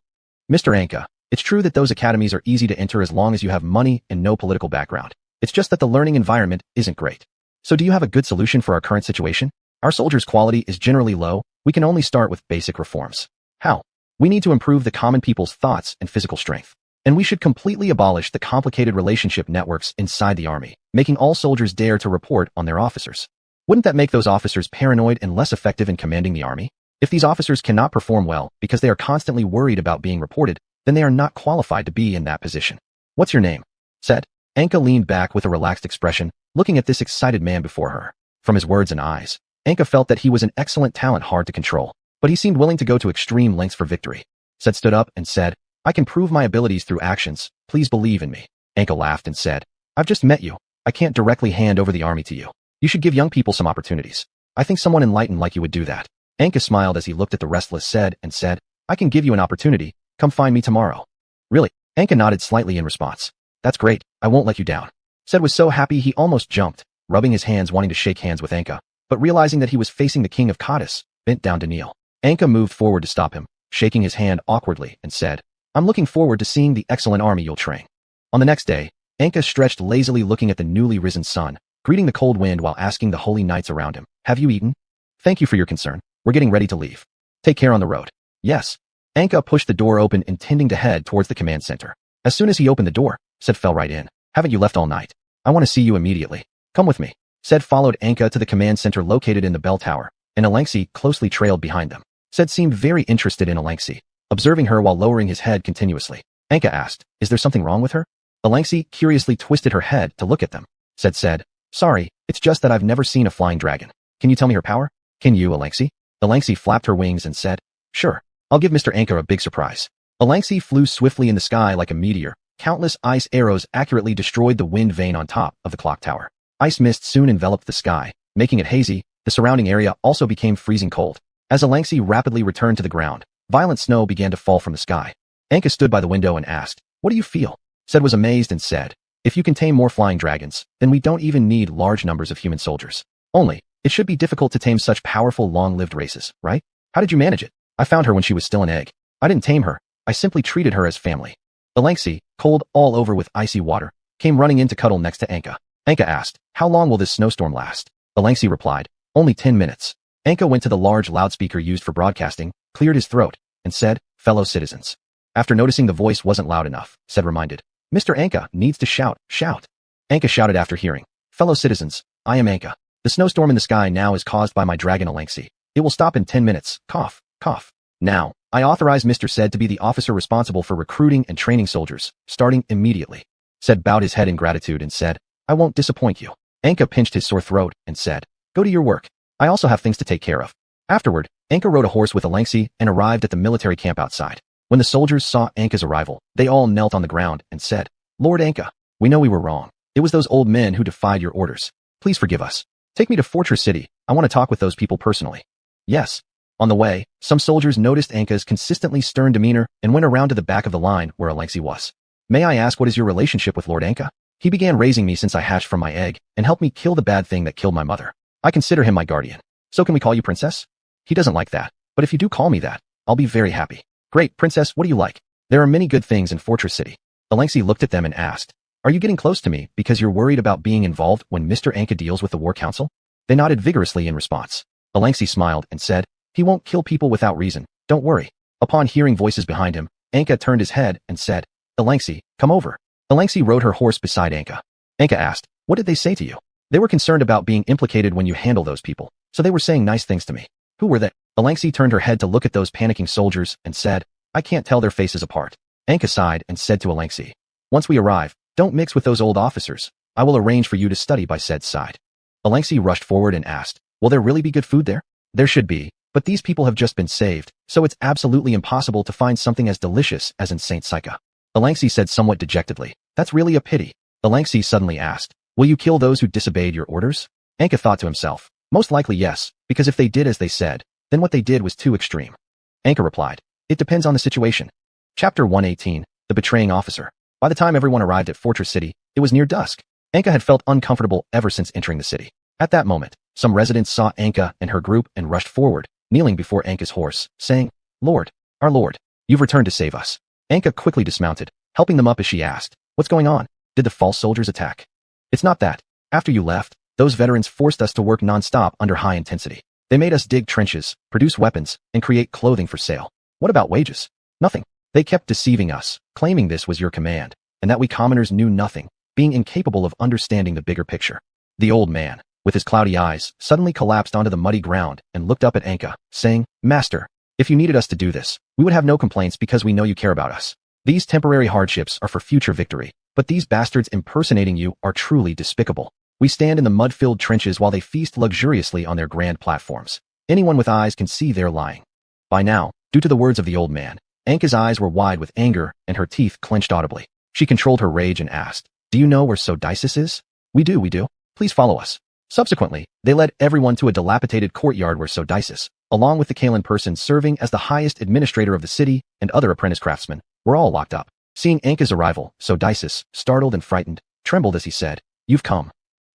Mr. Anka, it's true that those academies are easy to enter as long as you have money and no political background. It's just that the learning environment isn't great. So do you have a good solution for our current situation? Our soldiers' quality is generally low. We can only start with basic reforms. How? We need to improve the common people's thoughts and physical strength. And we should completely abolish the complicated relationship networks inside the army, making all soldiers dare to report on their officers. Wouldn't that make those officers paranoid and less effective in commanding the army? If these officers cannot perform well because they are constantly worried about being reported, then they are not qualified to be in that position. What's your name? Said. Anka leaned back with a relaxed expression, looking at this excited man before her. From his words and eyes, Anka felt that he was an excellent talent hard to control, but he seemed willing to go to extreme lengths for victory. Said stood up and said, I can prove my abilities through actions. Please believe in me. Anka laughed and said, I've just met you. I can't directly hand over the army to you. You should give young people some opportunities. I think someone enlightened like you would do that. Anka smiled as he looked at the restless Said and said, I can give you an opportunity. Come find me tomorrow. Really? Anka nodded slightly in response. That's great. I won't let you down. Said was so happy he almost jumped, rubbing his hands wanting to shake hands with Anka, but realizing that he was facing the king of Kadis, bent down to kneel. Anka moved forward to stop him, shaking his hand awkwardly and said, I'm looking forward to seeing the excellent army you'll train. On the next day, Anka stretched lazily looking at the newly risen sun, greeting the cold wind while asking the holy knights around him, have you eaten? Thank you for your concern. We're getting ready to leave. Take care on the road. Yes. Anka pushed the door open intending to head towards the command center. As soon as he opened the door, Said fell right in. Haven't you left all night? I want to see you immediately. Come with me. Said followed Anka to the command center located in the bell tower, and Alengsi closely trailed behind them. Said seemed very interested in Alengsi, observing her while lowering his head continuously. Anka asked, is there something wrong with her? Alengsi curiously twisted her head to look at them. Said, sorry, it's just that I've never seen a flying dragon. Can you tell me her power? Can you, Alengsi? Alengsi flapped her wings and said, sure. I'll give Mr. Anka a big surprise. Alengsi flew swiftly in the sky like a meteor. Countless ice arrows accurately destroyed the wind vane on top of the clock tower. Ice mist soon enveloped the sky, making it hazy. The surrounding area also became freezing cold. As Alengsi rapidly returned to the ground, violent snow began to fall from the sky. Anka stood by the window and asked, what do you feel? Said was amazed and said, if you can tame more flying dragons, then we don't even need large numbers of human soldiers. Only, it should be difficult to tame such powerful long-lived races, right? How did you manage it? I found her when she was still an egg. I didn't tame her. I simply treated her as family. Alengsi, cold all over with icy water, came running in to cuddle next to Anka. Anka asked, how long will this snowstorm last? Alengsi replied, only 10 minutes. Anka went to the large loudspeaker used for broadcasting, cleared his throat, and said, fellow citizens. After noticing the voice wasn't loud enough, Said reminded, Mr. Anka needs to shout. Anka shouted after hearing, fellow citizens, I am Anka. The snowstorm in the sky now is caused by my dragon Alengsi. It will stop in 10 minutes. Cough. Now, I authorize Mr. Said to be the officer responsible for recruiting and training soldiers, starting immediately. Said bowed his head in gratitude and said, I won't disappoint you. Anka pinched his sore throat and said, go to your work. I also have things to take care of. Afterward, Anka rode a horse with Alengsi and arrived at the military camp outside. When the soldiers saw Anka's arrival, they all knelt on the ground and said, Lord Anka, we know we were wrong. It was those old men who defied your orders. Please forgive us. Take me to Fortress City. I want to talk with those people personally. Yes. On the way, some soldiers noticed Anka's consistently stern demeanor and went around to the back of the line where Alexei was. May I ask what is your relationship with Lord Anka? He began raising me since I hatched from my egg and helped me kill the bad thing that killed my mother. I consider him my guardian. So can we call you Princess? He doesn't like that, but if you do call me that, I'll be very happy. Great, Princess, what do you like? There are many good things in Fortress City. Alexei looked at them and asked, are you getting close to me because you're worried about being involved when Mr. Anka deals with the War Council? They nodded vigorously in response. Alexei smiled and said, he won't kill people without reason, don't worry. Upon hearing voices behind him, Anka turned his head and said, Alexei, come over. Alexei rode her horse beside Anka. Anka asked, what did they say to you? They were concerned about being implicated when you handle those people, so they were saying nice things to me. Who were they? Alexei turned her head to look at those panicking soldiers and said, I can't tell their faces apart. Anka sighed and said to Alexei, once we arrive, don't mix with those old officers. I will arrange for you to study by said side. Alexei rushed forward and asked, will there really be good food there? There should be, but these people have just been saved, so it's absolutely impossible to find something as delicious as in Saint Psycha. Alexei said somewhat dejectedly, that's really a pity. Alexei suddenly asked, will you kill those who disobeyed your orders? Anka thought to himself, most likely yes, because if they did as they said, then what they did was too extreme. Anka replied, it depends on the situation. Chapter 118, The Betraying Officer. By the time everyone arrived at Fortress City, it was near dusk. Anka had felt uncomfortable ever since entering the city. At that moment, some residents saw Anka and her group and rushed forward, kneeling before Anka's horse, saying, Lord, our Lord, you've returned to save us. Anka quickly dismounted, helping them up as she asked, what's going on? Did the false soldiers attack? It's not that. After you left, those veterans forced us to work non-stop under high intensity. They made us dig trenches, produce weapons, and create clothing for sale. What about wages? Nothing. They kept deceiving us, claiming this was your command, and that we commoners knew nothing, being incapable of understanding the bigger picture. The old man, with his cloudy eyes, suddenly collapsed onto the muddy ground and looked up at Anka, saying, Master, if you needed us to do this, we would have no complaints because we know you care about us. These temporary hardships are for future victory, but these bastards impersonating you are truly despicable. We stand in the mud-filled trenches while they feast luxuriously on their grand platforms. Anyone with eyes can see they're lying. By now, due to the words of the old man, Anka's eyes were wide with anger and her teeth clenched audibly. She controlled her rage and asked, do you know where Sodisis is? We do. Please follow us. Subsequently, they led everyone to a dilapidated courtyard where Sodisis, along with the Kalan person serving as the highest administrator of the city and other apprentice craftsmen, were all locked up. Seeing Anka's arrival, Sodisis, startled and frightened, trembled as he said, you've come.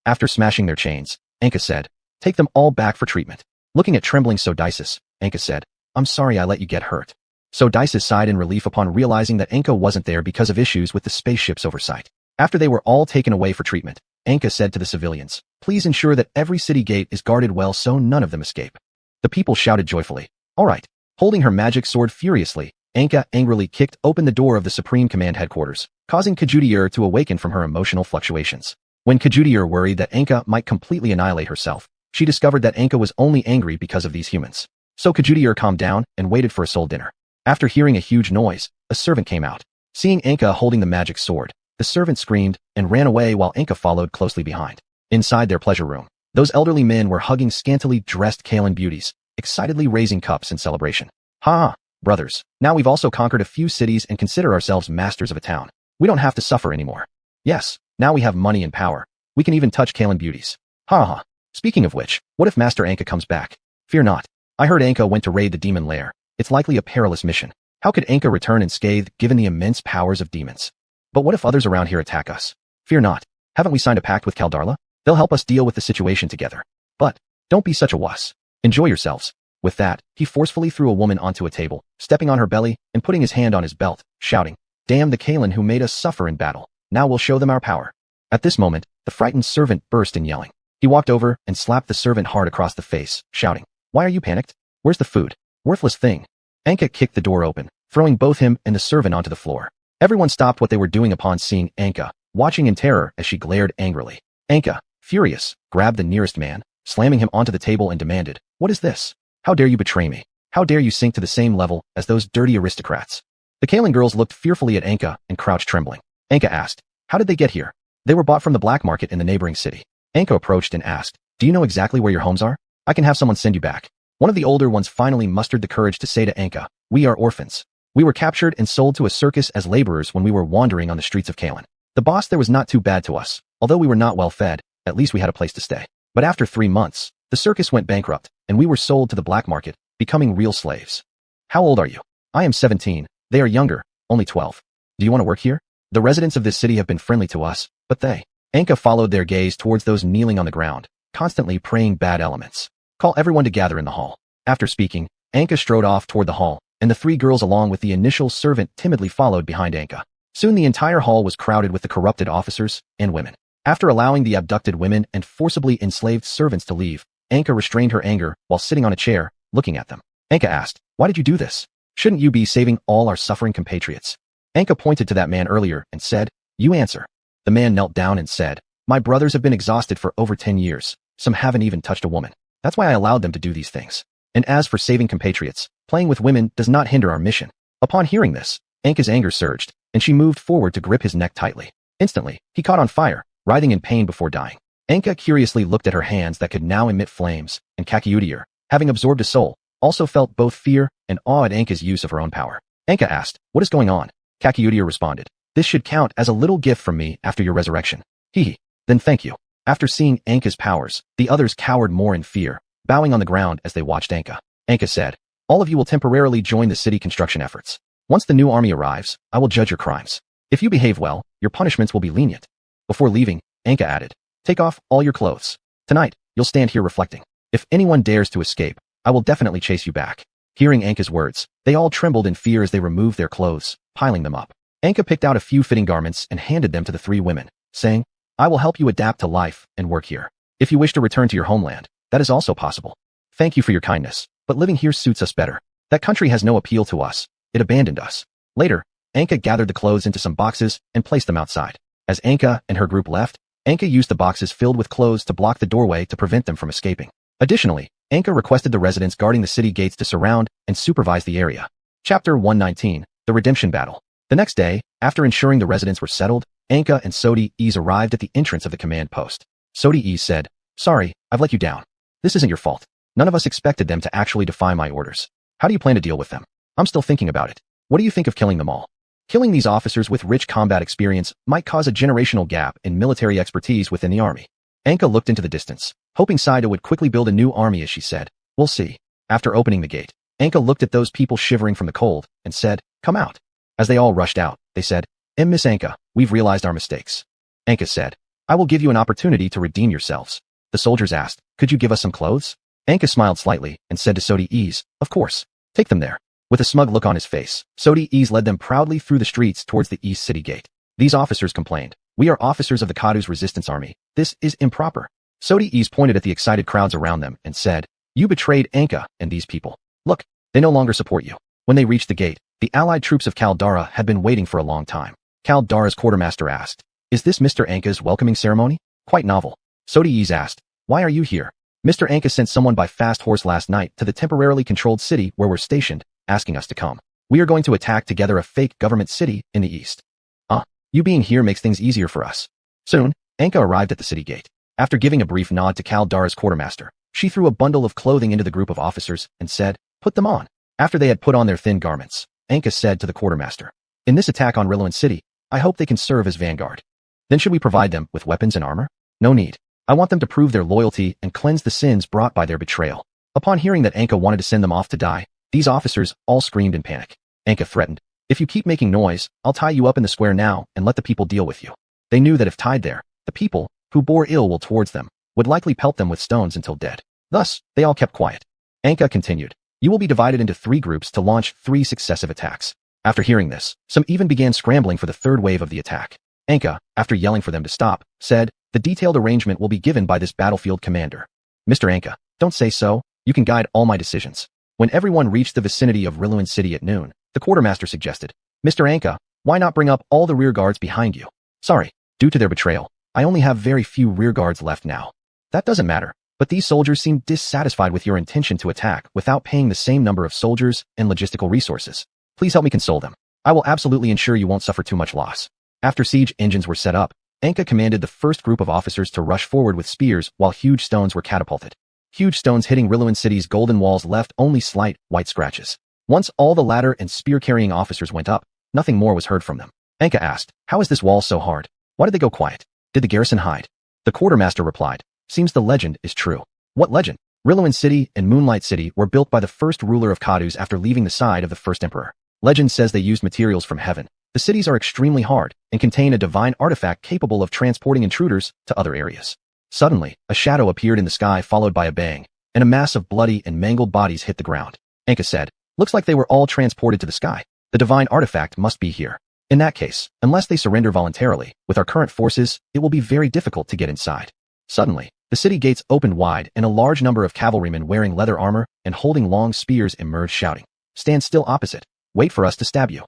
After smashing their chains, Anka said, take them all back for treatment. Looking at trembling Sodisis, Anka said, I'm sorry I let you get hurt. Sodisis sighed in relief upon realizing that Anka wasn't there because of issues with the spaceship's oversight. After they were all taken away for treatment, Anka said to the civilians, please ensure that every city gate is guarded well so none of them escape. The people shouted joyfully, all right. Holding her magic sword furiously, Anka angrily kicked open the door of the Supreme Command headquarters, causing Kajutier to awaken from her emotional fluctuations. When Kajutier worried that Anka might completely annihilate herself, she discovered that Anka was only angry because of these humans. So Kajutier calmed down and waited for a soul dinner. After hearing a huge noise, a servant came out. Seeing Anka holding the magic sword, the servant screamed and ran away while Anka followed closely behind. Inside their pleasure room, those elderly men were hugging scantily dressed Kalan beauties, excitedly raising cups in celebration. Ha! Brothers, now we've also conquered a few cities and consider ourselves masters of a town. We don't have to suffer anymore. Yes, now we have money and power. We can even touch Kalan beauties. Ha ha. Speaking of which, what if Master Anka comes back? Fear not. I heard Anka went to raid the demon lair. It's likely a perilous mission. How could Anka return unscathed given the immense powers of demons? But what if others around here attack us? Fear not. Haven't we signed a pact with Kaldarla? They'll help us deal with the situation together. But, don't be such a wuss. Enjoy yourselves. With that, he forcefully threw a woman onto a table, stepping on her belly and putting his hand on his belt, shouting, damn the Kalan who made us suffer in battle. Now we'll show them our power. At this moment, the frightened servant burst in yelling. He walked over and slapped the servant hard across the face, shouting, why are you panicked? Where's the food? Worthless thing. Anka kicked the door open, throwing both him and the servant onto the floor. Everyone stopped what they were doing upon seeing Anka, watching in terror as she glared angrily. Anka, furious, grabbed the nearest man, slamming him onto the table and demanded, what is this? How dare you betray me? How dare you sink to the same level as those dirty aristocrats? The Kalan girls looked fearfully at Anka and crouched trembling. Anka asked, how did they get here? They were bought from the black market in the neighboring city. Anka approached and asked, do you know exactly where your homes are? I can have someone send you back. One of the older ones finally mustered the courage to say to Anka, we are orphans. We were captured and sold to a circus as laborers when we were wandering on the streets of Kalan. The boss there was not too bad to us, although we were not well fed, At least we had a place to stay. But after 3 months, the circus went bankrupt, and we were sold to the black market, becoming real slaves. How old are you? I am 17. They are younger, only 12. Do you want to work here? The residents of this city have been friendly to us, but they. Anka followed their gaze towards those kneeling on the ground, constantly praying bad elements. Call everyone to gather in the hall. After speaking, Anka strode off toward the hall, and the 3 girls along with the initial servant timidly followed behind Anka. Soon the entire hall was crowded with the corrupted officers and women. After allowing the abducted women and forcibly enslaved servants to leave, Anka restrained her anger while sitting on a chair, looking at them. Anka asked, "Why did you do this? Shouldn't you be saving all our suffering compatriots?" Anka pointed to that man earlier and said, "You answer." The man knelt down and said, "My brothers have been exhausted for over 10 years. Some haven't even touched a woman. That's why I allowed them to do these things. And as for saving compatriots, playing with women does not hinder our mission." Upon hearing this, Anka's anger surged, and she moved forward to grip his neck tightly. Instantly, he caught on fire, writhing in pain before dying. Anka curiously looked at her hands that could now emit flames, and Kakuyudir, having absorbed a soul, also felt both fear and awe at Anka's use of her own power. Anka asked, "What is going on?" Kakuyudir responded, "This should count as a little gift from me after your resurrection." Hehe. Then thank you. After seeing Anka's powers, the others cowered more in fear, bowing on the ground as they watched Anka. Anka said, "All of you will temporarily join the city construction efforts. Once the new army arrives, I will judge your crimes. If you behave well, your punishments will be lenient." Before leaving, Anka added, "Take off all your clothes. Tonight, you'll stand here reflecting. If anyone dares to escape, I will definitely chase you back." Hearing Anka's words, they all trembled in fear as they removed their clothes, piling them up. Anka picked out a few fitting garments and handed them to the 3 women, saying, "I will help you adapt to life and work here. If you wish to return to your homeland, that is also possible. Thank you for your kindness, but living here suits us better. That country has no appeal to us. It abandoned us." Later, Anka gathered the clothes into some boxes and placed them outside. As Anka and her group left, Anka used the boxes filled with clothes to block the doorway to prevent them from escaping. Additionally, Anka requested the residents guarding the city gates to surround and supervise the area. Chapter 119, The Redemption Battle. The next day, after ensuring the residents were settled, Anka and Sodi-Ease arrived at the entrance of the command post. Sodi-Ease said, "Sorry, I've let you down. This isn't your fault. None of us expected them to actually defy my orders. How do you plan to deal with them? I'm still thinking about it. What do you think of killing them all? Killing these officers with rich combat experience might cause a generational gap in military expertise within the army." Anka looked into the distance, hoping Saida would quickly build a new army as she said, "We'll see." After opening the gate, Anka looked at those people shivering from the cold and said, "Come out." As they all rushed out, they said, Miss Anka, we've realized our mistakes." Anka said, "I will give you an opportunity to redeem yourselves." The soldiers asked, "Could you give us some clothes?" Anka smiled slightly and said to Sodi-Ease, "Of course. Take them there." With a smug look on his face, Sodi-Ease led them proudly through the streets towards the East City Gate. These officers complained, "We are officers of the Kadu's resistance army. This is improper." Sodi-Ease pointed at the excited crowds around them and said, "You betrayed Anka and these people. Look, they no longer support you." When they reached the gate, the allied troops of Caldara had been waiting for a long time. Caldara's quartermaster asked, "Is this Mr. Anka's welcoming ceremony? Quite novel." Sodi-Ease asked, "Why are you here?" "Mr. Anka sent someone by fast horse last night to the temporarily controlled city where we're stationed, asking us to come. We are going to attack together a fake government city in the east." You being here makes things easier for us." Soon, Anka arrived at the city gate. After giving a brief nod to Caldara's quartermaster, she threw a bundle of clothing into the group of officers and said, "Put them on." After they had put on their thin garments, Anka said to the quartermaster, "In this attack on Rilluan City, I hope they can serve as vanguard. Then should we provide them with weapons and armor? No need. I want them to prove their loyalty and cleanse the sins brought by their betrayal." Upon hearing that Anka wanted to send them off to die, these officers all screamed in panic. Anka threatened, "If you keep making noise, I'll tie you up in the square now and let the people deal with you." They knew that if tied there, the people, who bore ill will towards them, would likely pelt them with stones until dead. Thus, they all kept quiet. Anka continued, "You will be divided into 3 groups to launch 3 successive attacks." After hearing this, some even began scrambling for the 3rd wave of the attack. Anka, after yelling for them to stop, said, "The detailed arrangement will be given by this battlefield commander." "Mr. Anka, don't say so. You can guide all my decisions." When everyone reached the vicinity of Rilluan City at noon, the quartermaster suggested, "Mr. Anka, why not bring up all the rear guards behind you?" "Sorry, due to their betrayal, I only have very few rear guards left now." "That doesn't matter, but these soldiers seem dissatisfied with your intention to attack without paying the same number of soldiers and logistical resources. Please help me console them. I will absolutely ensure you won't suffer too much loss." After siege engines were set up, Anka commanded the first group of officers to rush forward with spears while huge stones were catapulted. Huge stones hitting Rilluan City's golden walls left only slight, white scratches. Once all the ladder and spear-carrying officers went up, nothing more was heard from them. Anka asked, "How is this wall so hard? Why did they go quiet? Did the garrison hide?" The quartermaster replied, seems the legend is true. What legend? Rilluan City and Moonlight City were built by the first ruler of Kadus after leaving the side of the first emperor. Legend says they used materials from heaven. The cities are extremely hard and contain a divine artifact capable of transporting intruders to other areas. Suddenly, a shadow appeared in the sky followed by a bang, and a mass of bloody and mangled bodies hit the ground. Anka said, looks like they were all transported to the sky. The divine artifact must be here. In that case, unless they surrender voluntarily, with our current forces, it will be very difficult to get inside. Suddenly, the city gates opened wide and a large number of cavalrymen wearing leather armor and holding long spears emerged shouting, stand still opposite. Wait for us to stab you.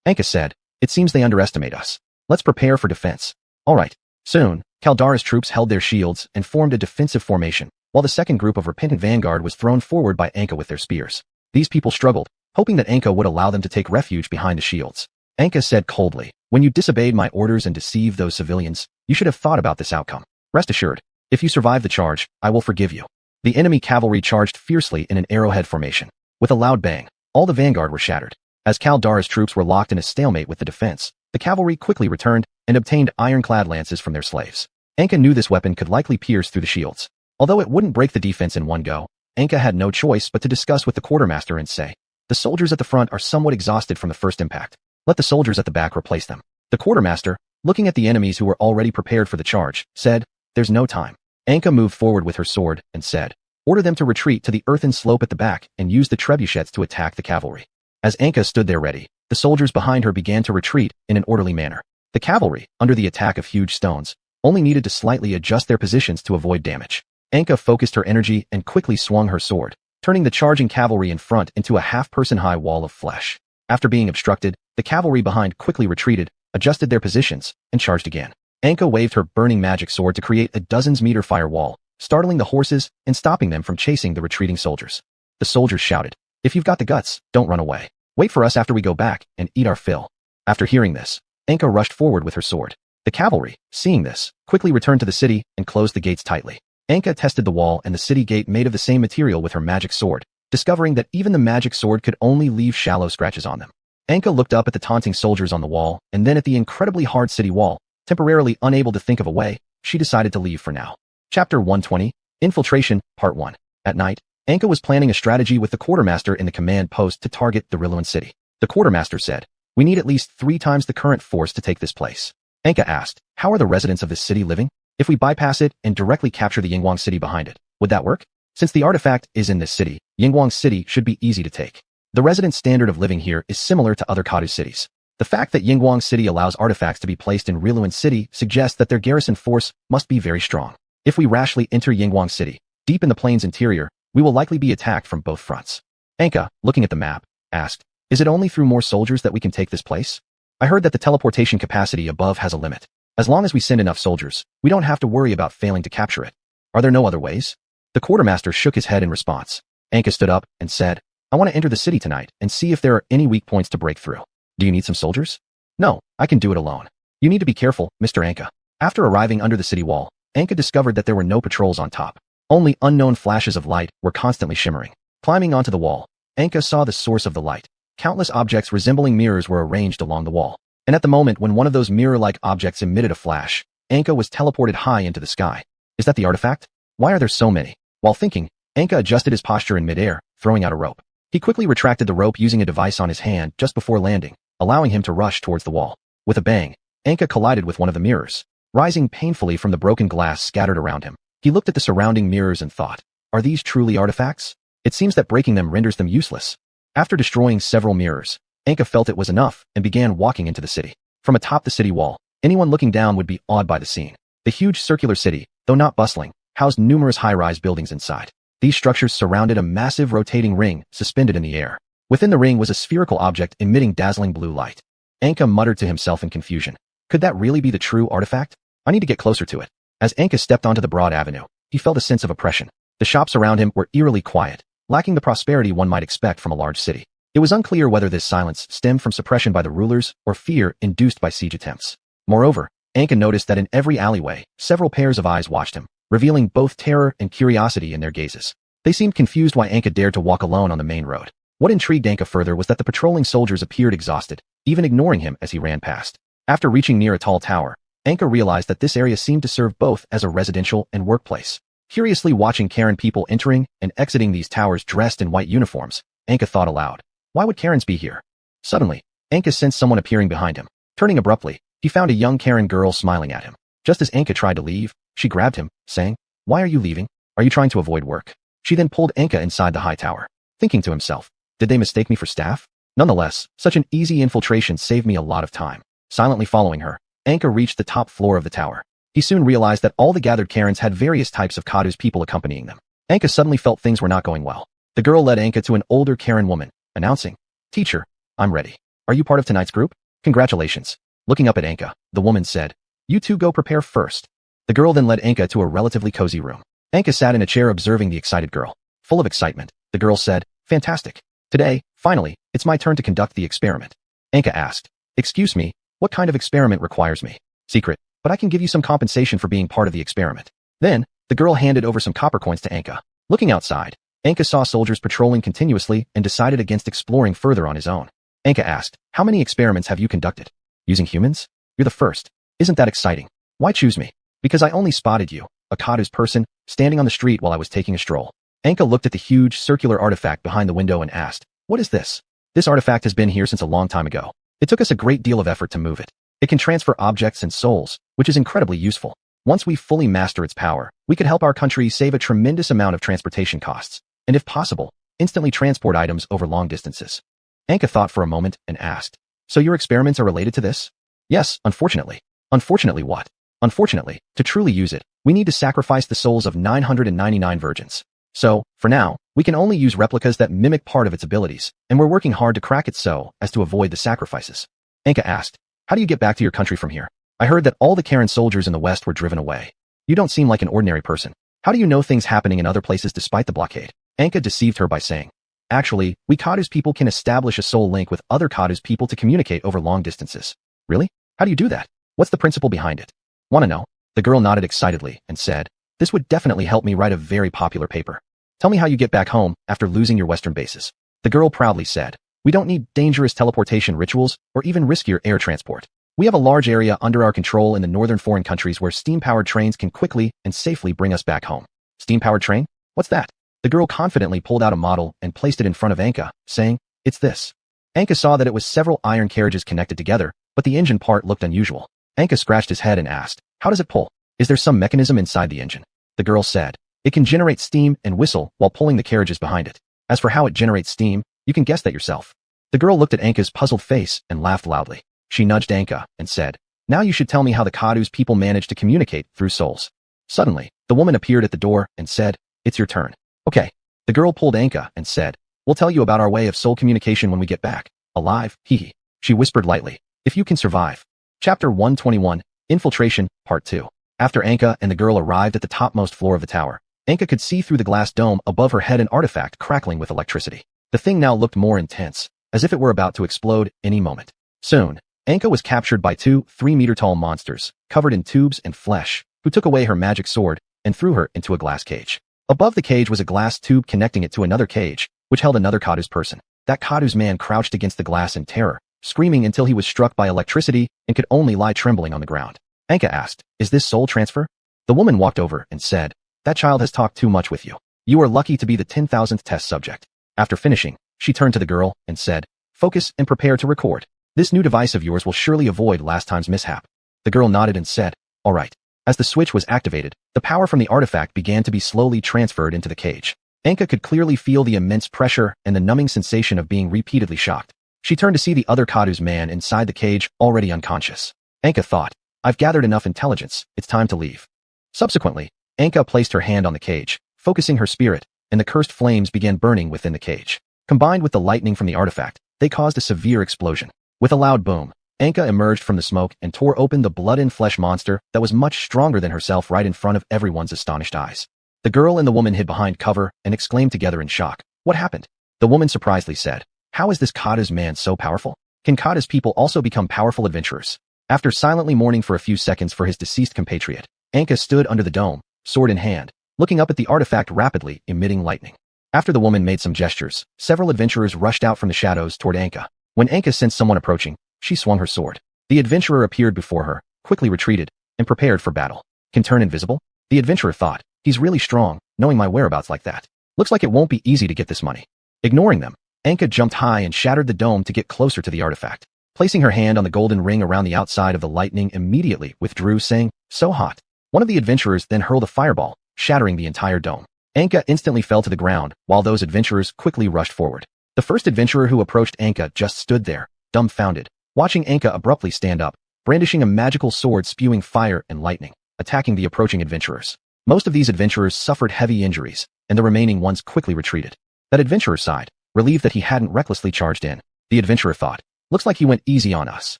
Anka said, it seems they underestimate us. Let's prepare for defense. All right. Soon, Caldara's troops held their shields and formed a defensive formation, while the second group of repentant vanguard was thrown forward by Anka with their spears. These people struggled, hoping that Anka would allow them to take refuge behind the shields. Anka said coldly, when you disobeyed my orders and deceived those civilians, you should have thought about this outcome. Rest assured, if you survive the charge, I will forgive you. The enemy cavalry charged fiercely in an arrowhead formation. With a loud bang, all the vanguard were shattered. As Caldara's troops were locked in a stalemate with the defense, the cavalry quickly returned and obtained ironclad lances from their slaves. Anka knew this weapon could likely pierce through the shields. Although it wouldn't break the defense in one go, Anka had no choice but to discuss with the quartermaster and say, the soldiers at the front are somewhat exhausted from the first impact. Let the soldiers at the back replace them. The quartermaster, looking at the enemies who were already prepared for the charge, said, there's no time. Anka moved forward with her sword and said, order them to retreat to the earthen slope at the back and use the trebuchets to attack the cavalry. As Anka stood there ready, the soldiers behind her began to retreat in an orderly manner. The cavalry, under the attack of huge stones, only needed to slightly adjust their positions to avoid damage. Anka focused her energy and quickly swung her sword, turning the charging cavalry in front into a half-person-high wall of flesh. After being obstructed, the cavalry behind quickly retreated, adjusted their positions, and charged again. Anka waved her burning magic sword to create a dozens-meter firewall, startling the horses and stopping them from chasing the retreating soldiers. The soldiers shouted, if you've got the guts, don't run away. Wait for us after we go back and eat our fill. After hearing this, Anka rushed forward with her sword. The cavalry, seeing this, quickly returned to the city and closed the gates tightly. Anka tested the wall and the city gate made of the same material with her magic sword, discovering that even the magic sword could only leave shallow scratches on them. Anka looked up at the taunting soldiers on the wall and then at the incredibly hard city wall. Temporarily unable to think of a way, she decided to leave for now. Chapter 120, Infiltration, Part 1. At night, Anka was planning a strategy with the quartermaster in the command post to target the Rilluan city. The quartermaster said, we need at least 3 times the current force to take this place. Anka asked, how are the residents of this city living? If we bypass it and directly capture the Yingguang city behind it, would that work? Since the artifact is in this city, Yingguang city should be easy to take. The resident standard of living here is similar to other Kadu cities. The fact that Yingguang city allows artifacts to be placed in Rilluan city suggests that their garrison force must be very strong. If we rashly enter Yingguang city, deep in the plains interior, we will likely be attacked from both fronts. Anka, looking at the map, asked, is it only through more soldiers that we can take this place? I heard that the teleportation capacity above has a limit. As long as we send enough soldiers, we don't have to worry about failing to capture it. Are there no other ways? The quartermaster shook his head in response. Anka stood up and said, I want to enter the city tonight and see if there are any weak points to break through. Do you need some soldiers? No, I can do it alone. You need to be careful, Mr. Anka. After arriving under the city wall, Anka discovered that there were no patrols on top. Only unknown flashes of light were constantly shimmering. Climbing onto the wall, Anka saw the source of the light. Countless objects resembling mirrors were arranged along the wall. And at the moment when one of those mirror-like objects emitted a flash, Anka was teleported high into the sky. Is that the artifact? Why are there so many? While thinking, Anka adjusted his posture in midair, throwing out a rope. He quickly retracted the rope using a device on his hand just before landing, allowing him to rush towards the wall. With a bang, Anka collided with one of the mirrors. Rising painfully from the broken glass scattered around him, he looked at the surrounding mirrors and thought, are these truly artifacts? It seems that breaking them renders them useless. After destroying several mirrors, Anka felt it was enough and began walking into the city. From atop the city wall, anyone looking down would be awed by the scene. The huge circular city, though not bustling, housed numerous high-rise buildings inside. These structures surrounded a massive rotating ring suspended in the air. Within the ring was a spherical object emitting dazzling blue light. Anka muttered to himself in confusion. Could that really be the true artifact? I need to get closer to it. As Anka stepped onto the broad avenue, he felt a sense of oppression. The shops around him were eerily quiet, lacking the prosperity one might expect from a large city. It was unclear whether this silence stemmed from suppression by the rulers or fear induced by siege attempts. Moreover, Anka noticed that in every alleyway, several pairs of eyes watched him, revealing both terror and curiosity in their gazes. They seemed confused why Anka dared to walk alone on the main road. What intrigued Anka further was that the patrolling soldiers appeared exhausted, even ignoring him as he ran past. After reaching near a tall tower, Anka realized that this area seemed to serve both as a residential and workplace. Curiously watching Karen people entering and exiting these towers dressed in white uniforms, Anka thought aloud, why would Karens be here? Suddenly, Anka sensed someone appearing behind him. Turning abruptly, he found a young Karen girl smiling at him. Just as Anka tried to leave, she grabbed him, saying, "Why are you leaving? Are you trying to avoid work?" She then pulled Anka inside the high tower, thinking to himself, did they mistake me for staff? Nonetheless, such an easy infiltration saved me a lot of time. Silently following her, Anka reached the top floor of the tower. He soon realized that all the gathered Karens had various types of Kadu's people accompanying them. Anka suddenly felt things were not going well. The girl led Anka to an older Karen woman, announcing, "Teacher, I'm ready. Are you part of tonight's group? Congratulations." Looking up at Anka, the woman said, "You two go prepare first." The girl then led Anka to a relatively cozy room. Anka sat in a chair observing the excited girl. Full of excitement, the girl said, "Fantastic. Today, finally, it's my turn to conduct the experiment." Anka asked, "Excuse me, what kind of experiment requires me?" "Secret, but I can give you some compensation for being part of the experiment." Then, the girl handed over some copper coins to Anka. Looking outside, Anka saw soldiers patrolling continuously and decided against exploring further on his own. Anka asked, "How many experiments have you conducted? Using humans? You're the first. Isn't that exciting? Why choose me?" "Because I only spotted you, a Kadu's person, standing on the street while I was taking a stroll." Anka looked at the huge circular artifact behind the window and asked, "What is this?" "This artifact has been here since a long time ago. It took us a great deal of effort to move it. It can transfer objects and souls, which is incredibly useful. Once we fully master its power, we could help our country save a tremendous amount of transportation costs, and if possible, instantly transport items over long distances." Anka thought for a moment and asked, "So your experiments are related to this?" "Yes, unfortunately." "Unfortunately what?" "Unfortunately, to truly use it, we need to sacrifice the souls of 999 virgins. So, for now, we can only use replicas that mimic part of its abilities, and we're working hard to crack it so as to avoid the sacrifices." Anka asked, "How do you get back to your country from here? I heard that all the Karen soldiers in the West were driven away. You don't seem like an ordinary person. How do you know things happening in other places despite the blockade?" Anka deceived her by saying, "Actually, we Kadu's people can establish a soul link with other Kadu's people to communicate over long distances." "Really? How do you do that? What's the principle behind it?" "Want to know?" The girl nodded excitedly and said, "This would definitely help me write a very popular paper." "Tell me how you get back home after losing your Western bases." The girl proudly said, "We don't need dangerous teleportation rituals or even riskier air transport. We have a large area under our control in the northern foreign countries where steam-powered trains can quickly and safely bring us back home." "Steam-powered train? What's that?" The girl confidently pulled out a model and placed it in front of Anka, saying, "It's this." Anka saw that it was several iron carriages connected together, but the engine part looked unusual. Anka scratched his head and asked, "How does it pull? Is there some mechanism inside the engine?" The girl said, "It can generate steam and whistle while pulling the carriages behind it. As for how it generates steam, you can guess that yourself." The girl looked at Anka's puzzled face and laughed loudly. She nudged Anka and said, "Now you should tell me how the Kadu's people manage to communicate through souls." Suddenly, the woman appeared at the door and said, "It's your turn." "Okay." The girl pulled Anka and said, "We'll tell you about our way of soul communication when we get back. Alive, hee." She whispered lightly, "If you can survive." Chapter 121, Infiltration, Part 2. After Anka and the girl arrived at the topmost floor of the tower, Anka could see through the glass dome above her head an artifact crackling with electricity. The thing now looked more intense, as if it were about to explode any moment. Soon, Anka was captured by two 3-meter-tall monsters, covered in tubes and flesh, who took away her magic sword and threw her into a glass cage. Above the cage was a glass tube connecting it to another cage, which held another Kadu's person. That Kadu's man crouched against the glass in terror, screaming until he was struck by electricity and could only lie trembling on the ground. Anka asked, "Is this soul transfer?" The woman walked over and said, "That child has talked too much with you. You are lucky to be the 10,000th test subject." After finishing, she turned to the girl and said, "Focus and prepare to record. This new device of yours will surely avoid last time's mishap." The girl nodded and said, "All right." As the switch was activated, the power from the artifact began to be slowly transferred into the cage. Anka could clearly feel the immense pressure and the numbing sensation of being repeatedly shocked. She turned to see the other Kadu's man inside the cage, already unconscious. Anka thought, "I've gathered enough intelligence, it's time to leave." Subsequently, Anka placed her hand on the cage, focusing her spirit, and the cursed flames began burning within the cage. Combined with the lightning from the artifact, they caused a severe explosion. With a loud boom, Anka emerged from the smoke and tore open the blood-and-flesh monster that was much stronger than herself right in front of everyone's astonished eyes. The girl and the woman hid behind cover and exclaimed together in shock, "What happened?" The woman surprisedly said, "How is this Kadu's man so powerful? Can Kadu's people also become powerful adventurers?" After silently mourning for a few seconds for his deceased compatriot, Anka stood under the dome, sword in hand, looking up at the artifact rapidly emitting lightning. After the woman made some gestures, several adventurers rushed out from the shadows toward Anka. When Anka sensed someone approaching, she swung her sword. The adventurer appeared before her, quickly retreated, and prepared for battle. Can turn invisible? The adventurer thought. He's really strong, knowing my whereabouts like that. Looks like it won't be easy to get this money. Ignoring them, Anka jumped high and shattered the dome to get closer to the artifact. Placing her hand on the golden ring around the outside of the lightning immediately withdrew, saying, "So hot." One of the adventurers then hurled a fireball, shattering the entire dome. Anka instantly fell to the ground, while those adventurers quickly rushed forward. The first adventurer who approached Anka just stood there, dumbfounded, watching Anka abruptly stand up, brandishing a magical sword spewing fire and lightning, attacking the approaching adventurers. Most of these adventurers suffered heavy injuries, and the remaining ones quickly retreated. That adventurer sighed, relieved that he hadn't recklessly charged in. The adventurer thought, "Looks like he went easy on us."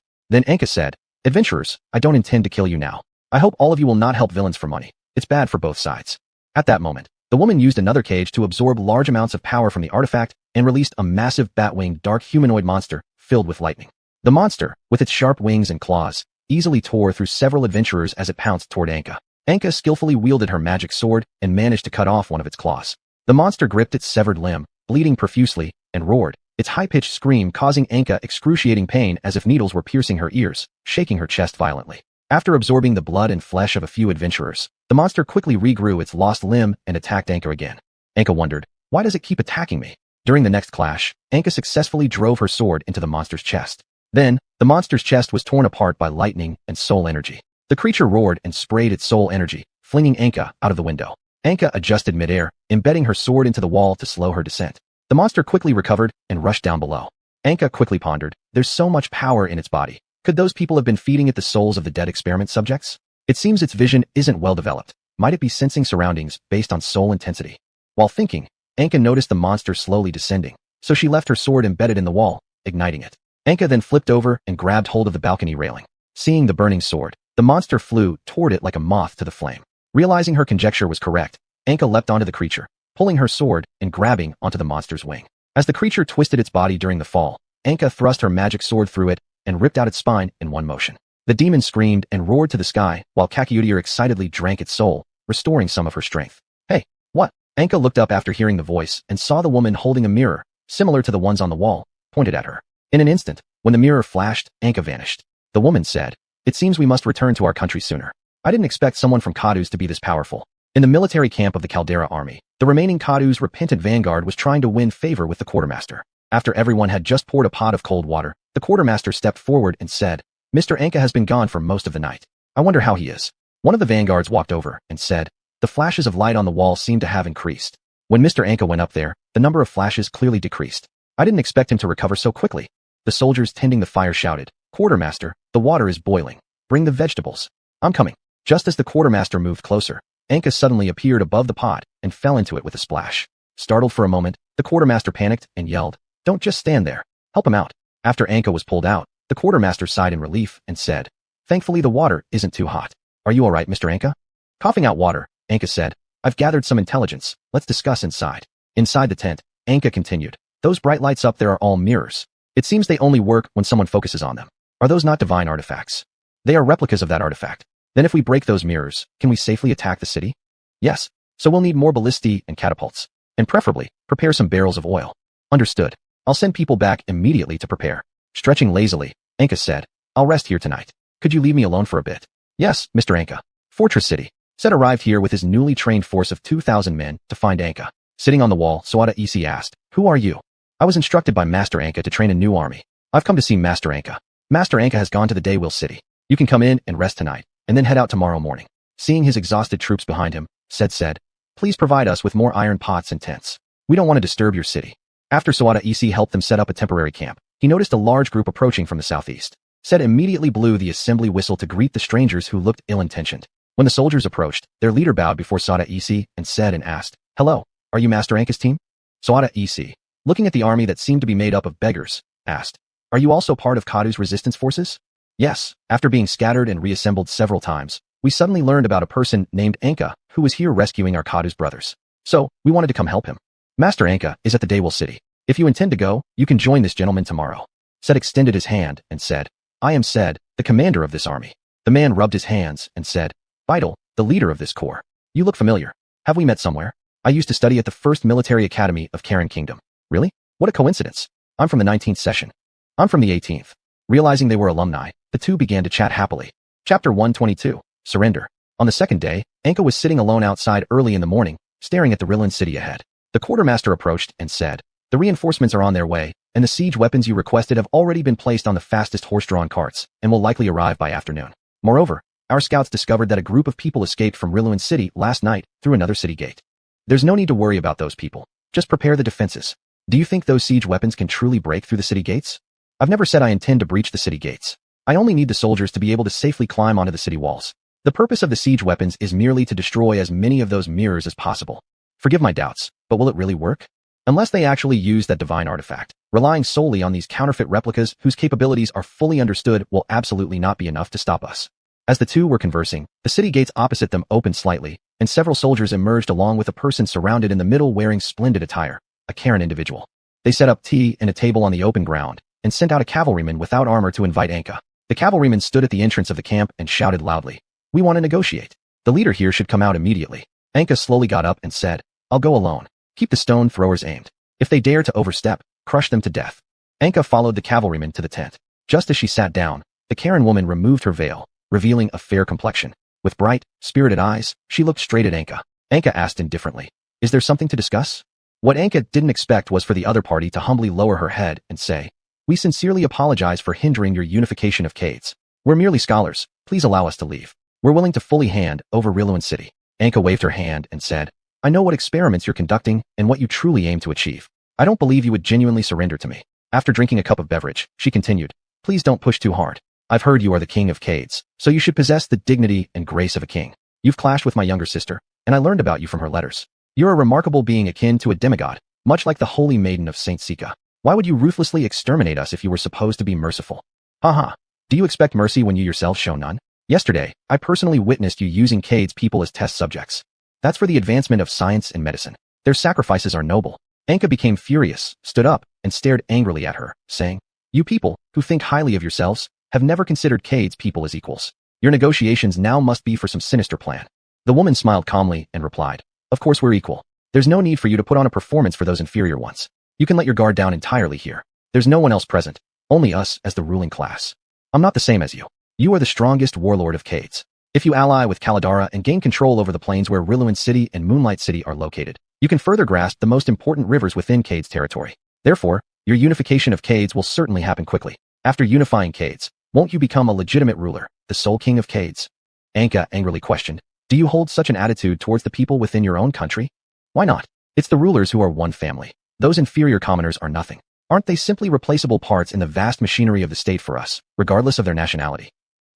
Then Anka said, "Adventurers, I don't intend to kill you now. I hope all of you will not help villains for money. It's bad for both sides." At that moment, the woman used another cage to absorb large amounts of power from the artifact and released a massive bat-winged dark humanoid monster filled with lightning. The monster, with its sharp wings and claws, easily tore through several adventurers as it pounced toward Anka. Anka skillfully wielded her magic sword and managed to cut off one of its claws. The monster gripped its severed limb, bleeding profusely, and roared, its high-pitched scream causing Anka excruciating pain as if needles were piercing her ears, shaking her chest violently. After absorbing the blood and flesh of a few adventurers, the monster quickly regrew its lost limb and attacked Anka again. Anka wondered, why does it keep attacking me? During the next clash, Anka successfully drove her sword into the monster's chest. Then, the monster's chest was torn apart by lightning and soul energy. The creature roared and sprayed its soul energy, flinging Anka out of the window. Anka adjusted midair, embedding her sword into the wall to slow her descent. The monster quickly recovered and rushed down below. Anka quickly pondered, there's so much power in its body. Could those people have been feeding it the souls of the dead experiment subjects? It seems its vision isn't well developed. Might it be sensing surroundings based on soul intensity? While thinking, Anka noticed the monster slowly descending, so she left her sword embedded in the wall, igniting it. Anka then flipped over and grabbed hold of the balcony railing. Seeing the burning sword, the monster flew toward it like a moth to the flame. Realizing her conjecture was correct, Anka leapt onto the creature, pulling her sword and grabbing onto the monster's wing. As the creature twisted its body during the fall, Anka thrust her magic sword through it and ripped out its spine in one motion. The demon screamed and roared to the sky while Kakyotir excitedly drank its soul, restoring some of her strength. "Hey, what?" Anka looked up after hearing the voice and saw the woman holding a mirror, similar to the ones on the wall, pointed at her. In an instant, when the mirror flashed, Anka vanished. The woman said, "It seems we must return to our country sooner. I didn't expect someone from Kadu's to be this powerful." In the military camp of the Caldera army, the remaining Kadu's repentant vanguard was trying to win favor with the quartermaster. After everyone had just poured a pot of cold water, the quartermaster stepped forward and said, "Mr. Anka has been gone for most of the night. I wonder how he is." One of the vanguards walked over and said, "The flashes of light on the wall seem to have increased." When Mr. Anka went up there, the number of flashes clearly decreased. "I didn't expect him to recover so quickly." The soldiers tending the fire shouted, "Quartermaster, the water is boiling. Bring the vegetables. I'm coming." Just as the quartermaster moved closer, Anka suddenly appeared above the pot and fell into it with a splash. Startled for a moment, the quartermaster panicked and yelled, "Don't just stand there. Help him out." After Anka was pulled out, the quartermaster sighed in relief and said, "Thankfully the water isn't too hot. Are you all right, Mr. Anka?" Coughing out water, Anka said, "I've gathered some intelligence. Let's discuss inside." Inside the tent, Anka continued, "Those bright lights up there are all mirrors. It seems they only work when someone focuses on them. Are those not divine artifacts? They are replicas of that artifact. Then if we break those mirrors, can we safely attack the city?" "Yes. So we'll need more ballistae and catapults. And preferably, prepare some barrels of oil." "Understood. I'll send people back immediately to prepare." Stretching lazily, Anka said, "I'll rest here tonight. Could you leave me alone for a bit?" "Yes, Mr. Anka." Fortress City. Set arrived here with his newly trained force of 2,000 men to find Anka. Sitting on the wall, Sawada Isi asked, "Who are you?" "I was instructed by Master Anka to train a new army. I've come to see Master Anka. Master Anka has gone to the Daywil City. You can come in and rest tonight, and then head out tomorrow morning." Seeing his exhausted troops behind him, said, "Please provide us with more iron pots and tents. We don't want to disturb your city." After Sawada Isi helped them set up a temporary camp, he noticed a large group approaching from the southeast. Said immediately blew the assembly whistle to greet the strangers who looked ill-intentioned. When the soldiers approached, their leader bowed before Sawada Isi and said and asked, "Hello, are you Master Anka's team?" Sawada Isi, looking at the army that seemed to be made up of beggars, asked, "Are you also part of Kadu's resistance forces?" "Yes, after being scattered and reassembled several times, we suddenly learned about a person named Anka who was here rescuing our Kadu's brothers. So, we wanted to come help him. Master Anka is at the Daywil City. If you intend to go, you can join this gentleman tomorrow." Said extended his hand and said, "I am Said, the commander of this army." The man rubbed his hands and said, "Vital, the leader of this corps. You look familiar. Have we met somewhere? I used to study at the first military academy of Karen Kingdom." "Really? What a coincidence. I'm from the 19th session." "I'm from the 18th. Realizing they were alumni, the two began to chat happily. Chapter 122. Surrender. On the second day, Anka was sitting alone outside early in the morning, staring at the Rilin city ahead. The quartermaster approached and said, "The reinforcements are on their way, and the siege weapons you requested have already been placed on the fastest horse-drawn carts, and will likely arrive by afternoon. Moreover, our scouts discovered that a group of people escaped from Rilin city last night through another city gate. There's no need to worry about those people. Just prepare the defenses. Do you think those siege weapons can truly break through the city gates? I've never said I intend to breach the city gates. I only need the soldiers to be able to safely climb onto the city walls. The purpose of the siege weapons is merely to destroy as many of those mirrors as possible. Forgive my doubts, but will it really work? Unless they actually use that divine artifact, relying solely on these counterfeit replicas whose capabilities are fully understood will absolutely not be enough to stop us." As the two were conversing, the city gates opposite them opened slightly, and several soldiers emerged along with a person surrounded in the middle wearing splendid attire, a Karen individual. They set up tea and a table on the open ground, and sent out a cavalryman without armor to invite Anka. The cavalryman stood at the entrance of the camp and shouted loudly, "We want to negotiate. The leader here should come out immediately." Anka slowly got up and said, "I'll go alone. Keep the stone throwers aimed. If they dare to overstep, crush them to death." Anka followed the cavalryman to the tent. Just as she sat down, the Karen woman removed her veil, revealing a fair complexion. With bright, spirited eyes, she looked straight at Anka. Anka asked indifferently, "Is there something to discuss?" What Anka didn't expect was for the other party to humbly lower her head and say, "We sincerely apologize for hindering your unification of Cades. We're merely scholars. Please allow us to leave. We're willing to fully hand over Rilin city." Anka waved her hand and said, "I know what experiments you're conducting and what you truly aim to achieve. I don't believe you would genuinely surrender to me." After drinking a cup of beverage, she continued, "Please don't push too hard. I've heard you are the king of Cades, so you should possess the dignity and grace of a king. You've clashed with my younger sister, and I learned about you from her letters. You're a remarkable being akin to a demigod, much like the holy maiden of Saint Sika. Why would you ruthlessly exterminate us if you were supposed to be merciful? Haha. Do you expect mercy when you yourself show none? Yesterday, I personally witnessed you using Cades people as test subjects. That's for the advancement of science and medicine. Their sacrifices are noble." Anka became furious, stood up, and stared angrily at her, saying, "You people, who think highly of yourselves, have never considered Cades people as equals. Your negotiations now must be for some sinister plan." The woman smiled calmly and replied, "Of course we're equal. There's no need for you to put on a performance for those inferior ones. You can let your guard down entirely here. There's no one else present, only us as the ruling class. I'm not the same as you. You are the strongest warlord of Cades. If you ally with Kaladara and gain control over the plains where Rilin City and Moonlight City are located, you can further grasp the most important rivers within Cades territory. Therefore, your unification of Cades will certainly happen quickly. After unifying Cades, won't you become a legitimate ruler, the sole king of Cades?" Anka angrily questioned, "Do you hold such an attitude towards the people within your own country? Why not? It's the rulers who are one family. Those inferior commoners are nothing. Aren't they simply replaceable parts in the vast machinery of the state for us, regardless of their nationality?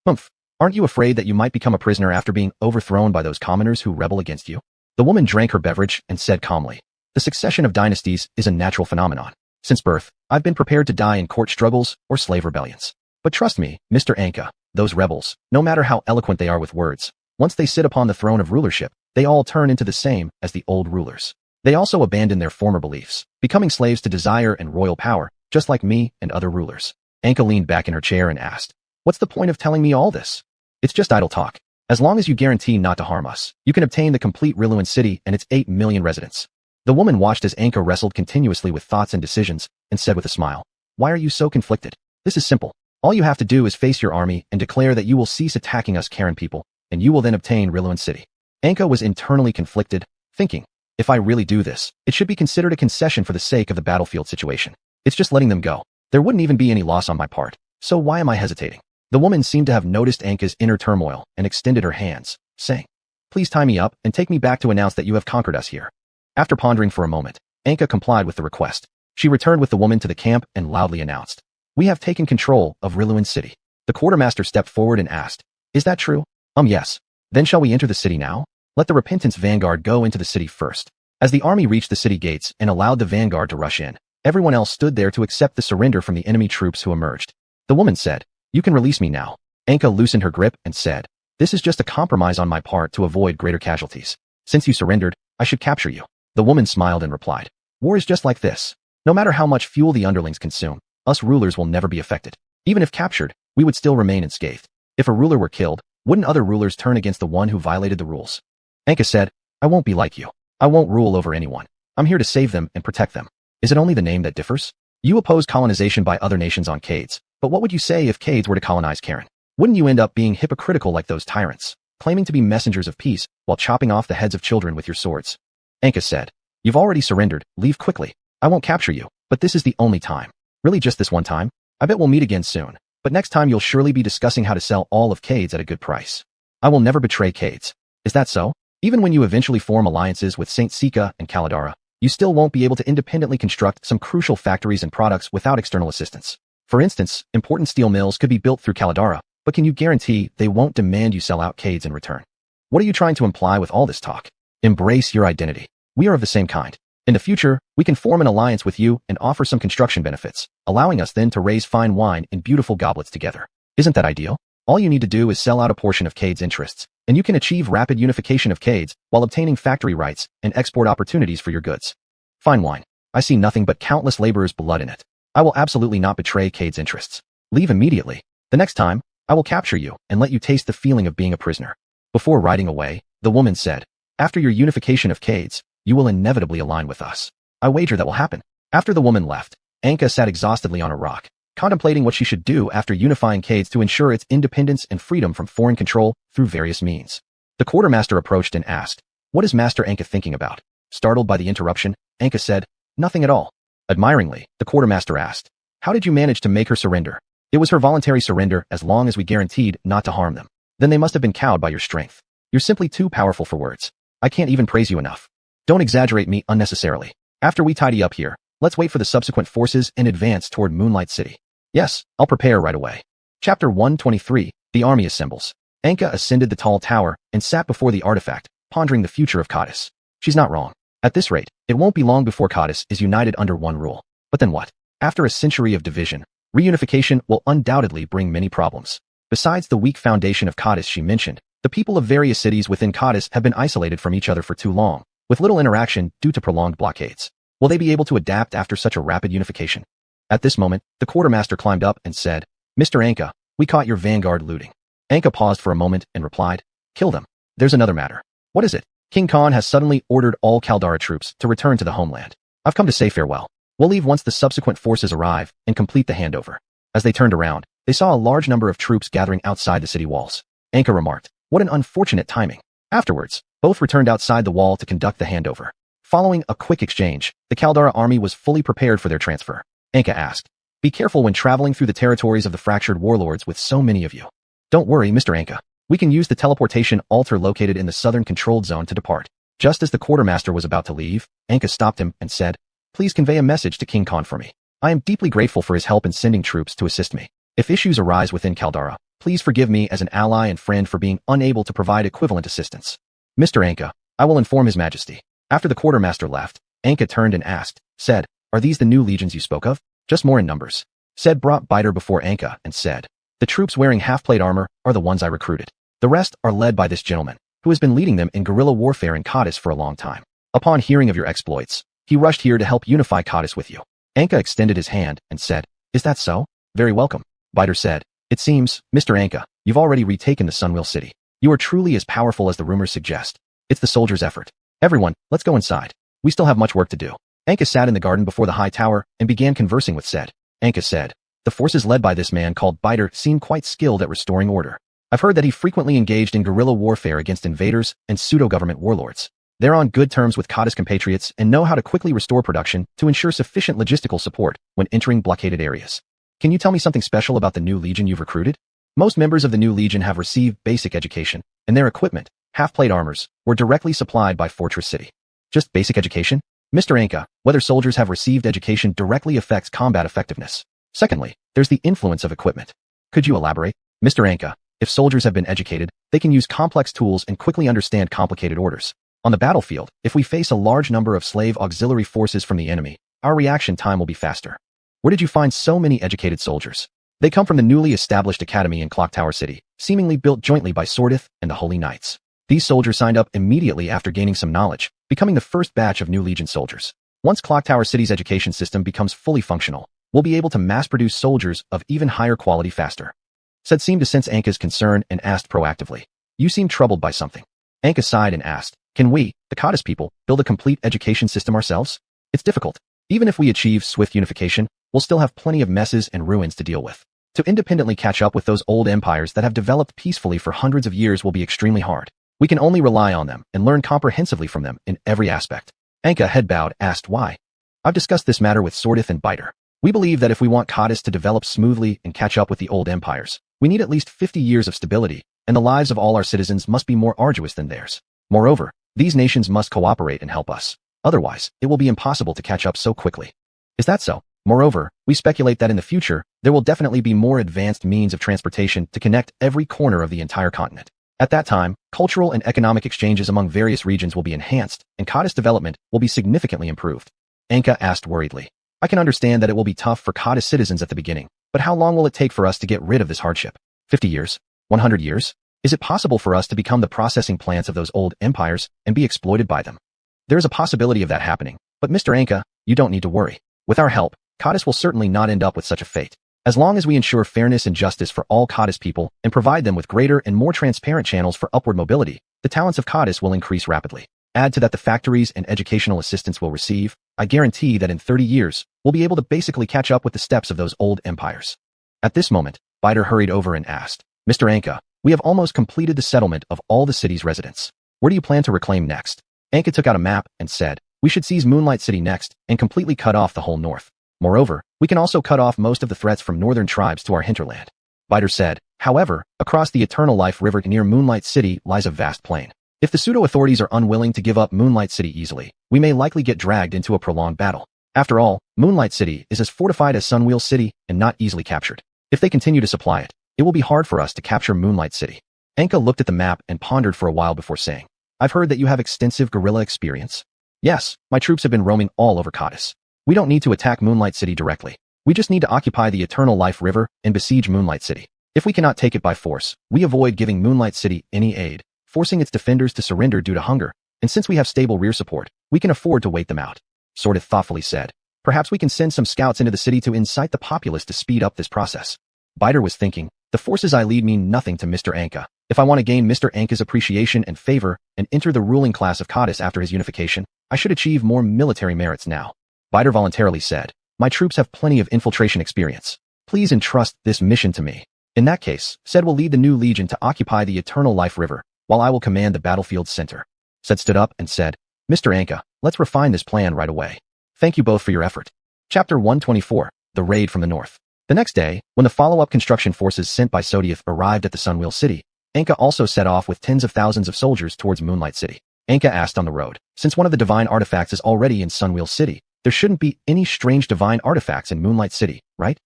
Humph. Aren't you afraid that you might become a prisoner after being overthrown by those commoners who rebel against you?" The woman drank her beverage and said calmly, "The succession of dynasties is a natural phenomenon. Since birth, I've been prepared to die in court struggles or slave rebellions. But trust me, Mr. Anka, those rebels, no matter how eloquent they are with words, once they sit upon the throne of rulership, they all turn into the same as the old rulers. They also abandon their former beliefs, becoming slaves to desire and royal power, just like me and other rulers." Anka leaned back in her chair and asked, "What's the point of telling me all this? It's just idle talk. As long as you guarantee not to harm us, you can obtain the complete Rilin city and its 8 million residents." The woman watched as Anka wrestled continuously with thoughts and decisions, and said with a smile, "Why are you so conflicted? This is simple. All you have to do is face your army and declare that you will cease attacking us Karen people, and you will then obtain Rilin city." Anka was internally conflicted, thinking, "If I really do this, it should be considered a concession for the sake of the battlefield situation. It's just letting them go. There wouldn't even be any loss on my part, so why am I hesitating?" The woman seemed to have noticed Anka's inner turmoil and extended her hands, saying, "Please tie me up and take me back to announce that you have conquered us here." After pondering for a moment, Anka complied with the request. She returned with the woman to the camp and loudly announced, "We have taken control of Rilin city." The quartermaster stepped forward and asked, "Is that true?" Yes. Then shall we enter the city now? Let the repentance vanguard go into the city first." As the army reached the city gates and allowed the vanguard to rush in, everyone else stood there to accept the surrender from the enemy troops who emerged. The woman said, "You can release me now." Anka loosened her grip and said, "This is just a compromise on my part to avoid greater casualties. Since you surrendered, I should capture you." The woman smiled and replied, "War is just like this. No matter how much fuel the underlings consume, us rulers will never be affected. Even if captured, we would still remain unscathed. If a ruler were killed, wouldn't other rulers turn against the one who violated the rules?" Anka said, "I won't be like you. I won't rule over anyone. I'm here to save them and protect them. Is it only the name that differs? You oppose colonization by other nations on Cades, but what would you say if Cades were to colonize Karen? Wouldn't you end up being hypocritical like those tyrants, claiming to be messengers of peace while chopping off the heads of children with your swords? Anka said, "You've already surrendered, leave quickly. I won't capture you, but this is the only time. Really just this one time? I bet we'll meet again soon, but next time you'll surely be discussing how to sell all of Cades at a good price. I will never betray Cades. Is that so? Even when you eventually form alliances with Saint Sika and Kaladara, you still won't be able to independently construct some crucial factories and products without external assistance. For instance, important steel mills could be built through Kaladara, but can you guarantee they won't demand you sell out Cades in return? What are you trying to imply with all this talk? Embrace your identity. We are of the same kind. In the future, we can form an alliance with you and offer some construction benefits, allowing us then to raise fine wine in beautiful goblets together. Isn't that ideal? All you need to do is sell out a portion of Cades' interests, and you can achieve rapid unification of Cades while obtaining factory rights and export opportunities for your goods. Fine wine. I see nothing but countless laborers' blood in it. I will absolutely not betray Cades' interests. Leave immediately. The next time, I will capture you and let you taste the feeling of being a prisoner." Before riding away, the woman said, "After your unification of Cades, you will inevitably align with us. I wager that will happen." After the woman left, Anka sat exhaustedly on a rock, contemplating what she should do after unifying Cades to ensure its independence and freedom from foreign control through various means. The quartermaster approached and asked, "What is Master Anka thinking about?" Startled by the interruption, Anka said, "Nothing at all." Admiringly, the quartermaster asked, "How did you manage to make her surrender?" "It was her voluntary surrender as long as we guaranteed not to harm them." "Then they must have been cowed by your strength. You're simply too powerful for words. I can't even praise you enough. Don't exaggerate me unnecessarily. After we tidy up here, let's wait for the subsequent forces and advance toward Moonlight City." "Yes, I'll prepare right away." Chapter 123, The Army Assembles. Anka ascended the tall tower and sat before the artifact, pondering the future of Cadiz. She's not wrong. At this rate, it won't be long before Cadiz is united under one rule. But then what? After a century of division, reunification will undoubtedly bring many problems. Besides the weak foundation of Cadiz she mentioned, the people of various cities within Cadiz have been isolated from each other for too long, with little interaction due to prolonged blockades. Will they be able to adapt after such a rapid unification? At this moment, the quartermaster climbed up and said, "Mr. Anka, we caught your vanguard looting." Anka paused for a moment and replied, "Kill them. There's another matter." "What is it?" "King Khan has suddenly ordered all Caldara troops to return to the homeland. I've come to say farewell. We'll leave once the subsequent forces arrive and complete the handover." As they turned around, they saw a large number of troops gathering outside the city walls. Anka remarked, "What an unfortunate timing." Afterwards, both returned outside the wall to conduct the handover. Following a quick exchange, the Caldara army was fully prepared for their transfer. Anka asked, "Be careful when traveling through the territories of the fractured warlords with so many of you." "Don't worry, Mr. Anka. We can use the teleportation altar located in the southern controlled zone to depart." Just as the quartermaster was about to leave, Anka stopped him and said, "Please convey a message to King Khan for me. I am deeply grateful for his help in sending troops to assist me. If issues arise within Caldara, please forgive me as an ally and friend for being unable to provide equivalent assistance." "Mr. Anka, I will inform His Majesty." After the quartermaster left, Anka turned and said, "Are these the new legions you spoke of?" "Just more in numbers." Said brought Biter before Anka and said, "The troops wearing half-plate armor are the ones I recruited. The rest are led by this gentleman, who has been leading them in guerrilla warfare in Cadiz for a long time. Upon hearing of your exploits, he rushed here to help unify Cadiz with you." Anka extended his hand and said, "Is that so? Very welcome." Biter said, "It seems, Mr. Anka, you've already retaken the Sunwheel City. You are truly as powerful as the rumors suggest. It's the soldiers' effort. Everyone, let's go inside. We still have much work to do." Anka sat in the garden before the high tower and began conversing with Said. Anka said, "The forces led by this man called Biter seem quite skilled at restoring order. I've heard that he frequently engaged in guerrilla warfare against invaders and pseudo-government warlords. They're on good terms with Cadiz compatriots and know how to quickly restore production to ensure sufficient logistical support when entering blockaded areas. Can you tell me something special about the new legion you've recruited?" Most members of the new legion have received basic education, and their equipment, half-plate armors, were directly supplied by Fortress City. "Just basic education?" "Mr. Anka, whether soldiers have received education directly affects combat effectiveness. Secondly, there's the influence of equipment. Could you elaborate?" "Mr. Anka, if soldiers have been educated, they can use complex tools and quickly understand complicated orders. On the battlefield, if we face a large number of slave auxiliary forces from the enemy, our reaction time will be faster." "Where did you find so many educated soldiers?" "They come from the newly established academy in Clock Tower City, seemingly built jointly by Sordith and the Holy Knights. These soldiers signed up immediately after gaining some knowledge, becoming the first batch of new Legion soldiers. Once Clock Tower City's education system becomes fully functional, we'll be able to mass-produce soldiers of even higher quality faster." Said seemed to sense Anka's concern and asked proactively, "You seem troubled by something." Anka sighed and asked, "Can we, the Cadiz people, build a complete education system ourselves?" "It's difficult. Even if we achieve swift unification, we'll still have plenty of messes and ruins to deal with. To independently catch up with those old empires that have developed peacefully for hundreds of years will be extremely hard. We can only rely on them and learn comprehensively from them in every aspect. Anka, head bowed, asked why. I've discussed this matter with Swordith and Biter. We believe that if we want Codis to develop smoothly and catch up with the old empires, we need at least 50 years of stability, and the lives of all our citizens must be more arduous than theirs. Moreover, these nations must cooperate and help us. Otherwise, it will be impossible to catch up so quickly. Is that so? Moreover, we speculate that in the future, there will definitely be more advanced means of transportation to connect every corner of the entire continent. At that time, cultural and economic exchanges among various regions will be enhanced, and Codis development will be significantly improved. Anka asked worriedly. I can understand that it will be tough for Codis citizens at the beginning, but how long will it take for us to get rid of this hardship? 50 years? 100 years? Is it possible for us to become the processing plants of those old empires and be exploited by them? There is a possibility of that happening, but Mr. Anka, you don't need to worry. With our help, Codis will certainly not end up with such a fate. As long as we ensure fairness and justice for all Codis people and provide them with greater and more transparent channels for upward mobility, the talents of Codis will increase rapidly. Add to that the factories and educational assistance we'll receive, I guarantee that in 30 years, we'll be able to basically catch up with the steps of those old empires. At this moment, Biter hurried over and asked, Mr. Anka, we have almost completed the settlement of all the city's residents. Where do you plan to reclaim next? Anka took out a map and said, we should seize Moonlight City next and completely cut off the whole north. Moreover, we can also cut off most of the threats from northern tribes to our hinterland. Biter said, however, across the Eternal Life River near Moonlight City lies a vast plain. If the pseudo-authorities are unwilling to give up Moonlight City easily, we may likely get dragged into a prolonged battle. After all, Moonlight City is as fortified as Sunwheel City and not easily captured. If they continue to supply it, it will be hard for us to capture Moonlight City. Anka looked at the map and pondered for a while before saying, I've heard that you have extensive guerrilla experience. Yes, my troops have been roaming all over Codis. We don't need to attack Moonlight City directly. We just need to occupy the Eternal Life River and besiege Moonlight City. If we cannot take it by force, we avoid giving Moonlight City any aid, forcing its defenders to surrender due to hunger, and since we have stable rear support, we can afford to wait them out. Swordith thoughtfully said, perhaps we can send some scouts into the city to incite the populace to speed up this process. Biter was thinking, the forces I lead mean nothing to Mr. Anka. If I want to gain Mr. Anka's appreciation and favor and enter the ruling class of Codis after his unification, I should achieve more military merits now. Biter voluntarily said, my troops have plenty of infiltration experience. Please entrust this mission to me. In that case, Sed will lead the new legion to occupy the Eternal Life River, while I will command the battlefield's center. Sed stood up and said, Mr. Anka, let's refine this plan right away. Thank you both for your effort. Chapter 124, The Raid from the North. The next day, when the follow-up construction forces sent by Sodiath arrived at the Sunwheel City, Anka also set off with tens of thousands of soldiers towards Moonlight City. Anka asked on the road, since one of the divine artifacts is already in Sunwheel City, there shouldn't be any strange divine artifacts in Moonlight City, right?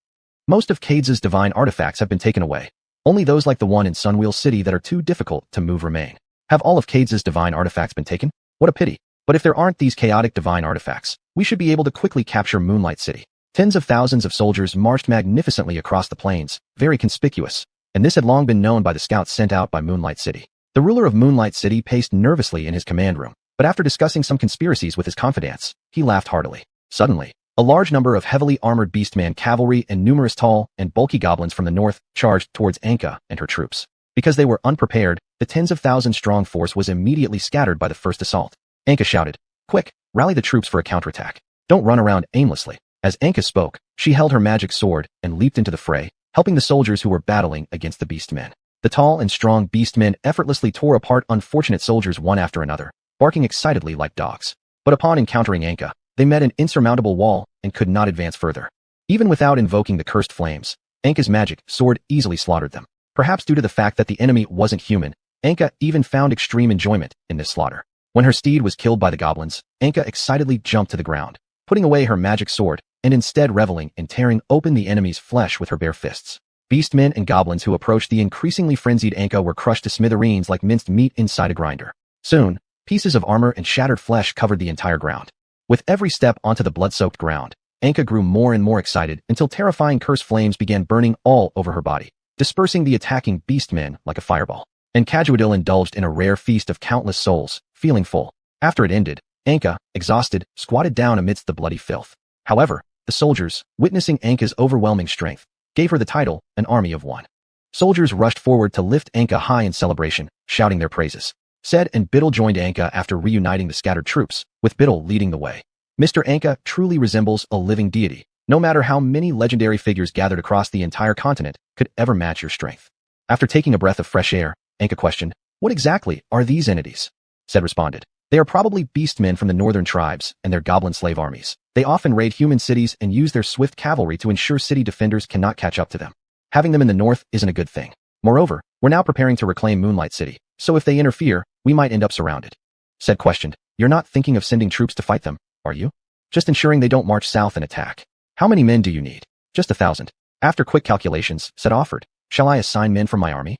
Most of Cade's divine artifacts have been taken away. Only those like the one in Sunwheel City that are too difficult to move remain. Have all of Cade's divine artifacts been taken? What a pity. But if there aren't these chaotic divine artifacts, we should be able to quickly capture Moonlight City. Tens of thousands of soldiers marched magnificently across the plains, very conspicuous, and this had long been known by the scouts sent out by Moonlight City. The ruler of Moonlight City paced nervously in his command room, but after discussing some conspiracies with his confidants, he laughed heartily. Suddenly, a large number of heavily armored beastman cavalry and numerous tall and bulky goblins from the north charged towards Anka and her troops. Because they were unprepared, the tens of thousands strong force was immediately scattered by the first assault. Anka shouted, quick, rally the troops for a counterattack. Don't run around aimlessly. As Anka spoke, she held her magic sword and leaped into the fray, helping the soldiers who were battling against the beastmen. The tall and strong beastmen effortlessly tore apart unfortunate soldiers one after another, barking excitedly like dogs. But upon encountering Anka, they met an insurmountable wall and could not advance further. Even without invoking the cursed flames, Anka's magic sword easily slaughtered them. Perhaps due to the fact that the enemy wasn't human, Anka even found extreme enjoyment in this slaughter. When her steed was killed by the goblins, Anka excitedly jumped to the ground, putting away her magic sword, and instead reveling in tearing open the enemy's flesh with her bare fists. Beastmen and goblins who approached the increasingly frenzied Anka were crushed to smithereens like minced meat inside a grinder. Soon, pieces of armor and shattered flesh covered the entire ground. With every step onto the blood-soaked ground, Anka grew more and more excited until terrifying curse flames began burning all over her body, dispersing the attacking beastmen like a fireball. And Cajuadil indulged in a rare feast of countless souls, feeling full. After it ended, Anka, exhausted, squatted down amidst the bloody filth. However, the soldiers, witnessing Anka's overwhelming strength, gave her the title, an army of one. Soldiers rushed forward to lift Anka high in celebration, shouting their praises. Sed and Biddle joined Anka after reuniting the scattered troops, with Biddle leading the way. Mr. Anka truly resembles a living deity, No matter how many legendary figures gathered across the entire continent could ever match your strength. After taking a breath of fresh air, Anka questioned, "What exactly are these entities?" Said responded, "They are probably beastmen from the northern tribes and their goblin slave armies. They often raid human cities and use their swift cavalry to ensure city defenders cannot catch up to them. Having them in the north isn't a good thing. Moreover, we're now preparing to reclaim Moonlight City, so if they interfere, we might end up surrounded." Said questioned, "You're not thinking of sending troops to fight them, are you? Just ensuring they don't march south and attack. How many men do you need?" "Just 1,000. After quick calculations, said offered, "Shall I assign men from my army?"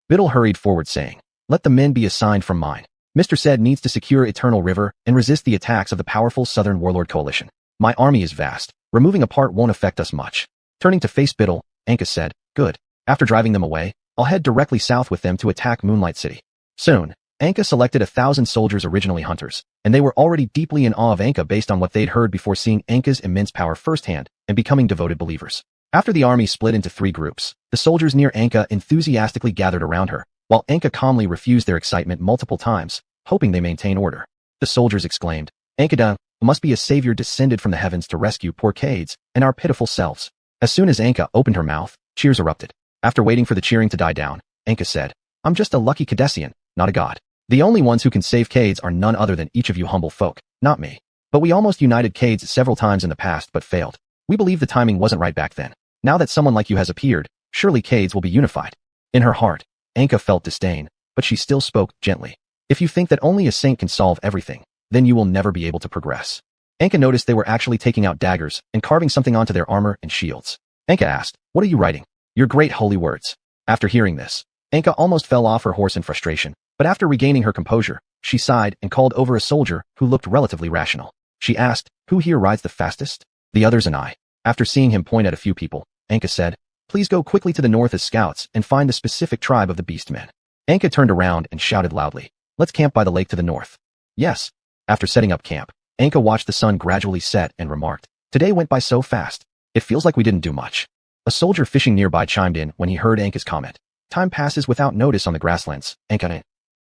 Biddle hurried forward saying, "Let the men be assigned from mine. Mr. Said needs to secure Eternal River and resist the attacks of the powerful Southern Warlord Coalition. My army is vast. Removing a part won't affect us much." Turning to face Biddle, Anka said, "Good. After driving them away, I'll head directly south with them to attack Moonlight City." Soon, Anka selected 1,000 soldiers, originally hunters, and they were already deeply in awe of Anka based on what they'd heard before seeing Anka's immense power firsthand and becoming devoted believers. After the army split into 3 groups, the soldiers near Anka enthusiastically gathered around her, while Anka calmly refused their excitement multiple times, hoping they maintain order. The soldiers exclaimed, "Ankada must be a savior descended from the heavens to rescue poor Cades and our pitiful selves." As soon as Anka opened her mouth, cheers erupted. After waiting for the cheering to die down, Anka said, "I'm just a lucky Cadesian, not a god. The only ones who can save Cades are none other than each of you humble folk, not me. But we almost united Cades several times in the past but failed. We believe the timing wasn't right back then. Now that someone like you has appeared, surely Cades will be unified." In her heart, Anka felt disdain, but she still spoke gently. "If you think that only a saint can solve everything, then you will never be able to progress." Anka noticed they were actually taking out daggers and carving something onto their armor and shields. Anka asked, "What are you writing?" "Your great holy words." After hearing this, Anka almost fell off her horse in frustration, but after regaining her composure, she sighed and called over a soldier who looked relatively rational. She asked, "Who here rides the fastest?" "The others and I." After seeing him point at a few people, Anka said, "Please go quickly to the north as scouts and find the specific tribe of the beastmen." Anka turned around and shouted loudly, "Let's camp by the lake to the north." "Yes." After setting up camp, Anka watched the sun gradually set and remarked, "Today went by so fast. It feels like we didn't do much." A soldier fishing nearby chimed in when he heard Anka's comment. "Time passes without notice on the grasslands, Anka."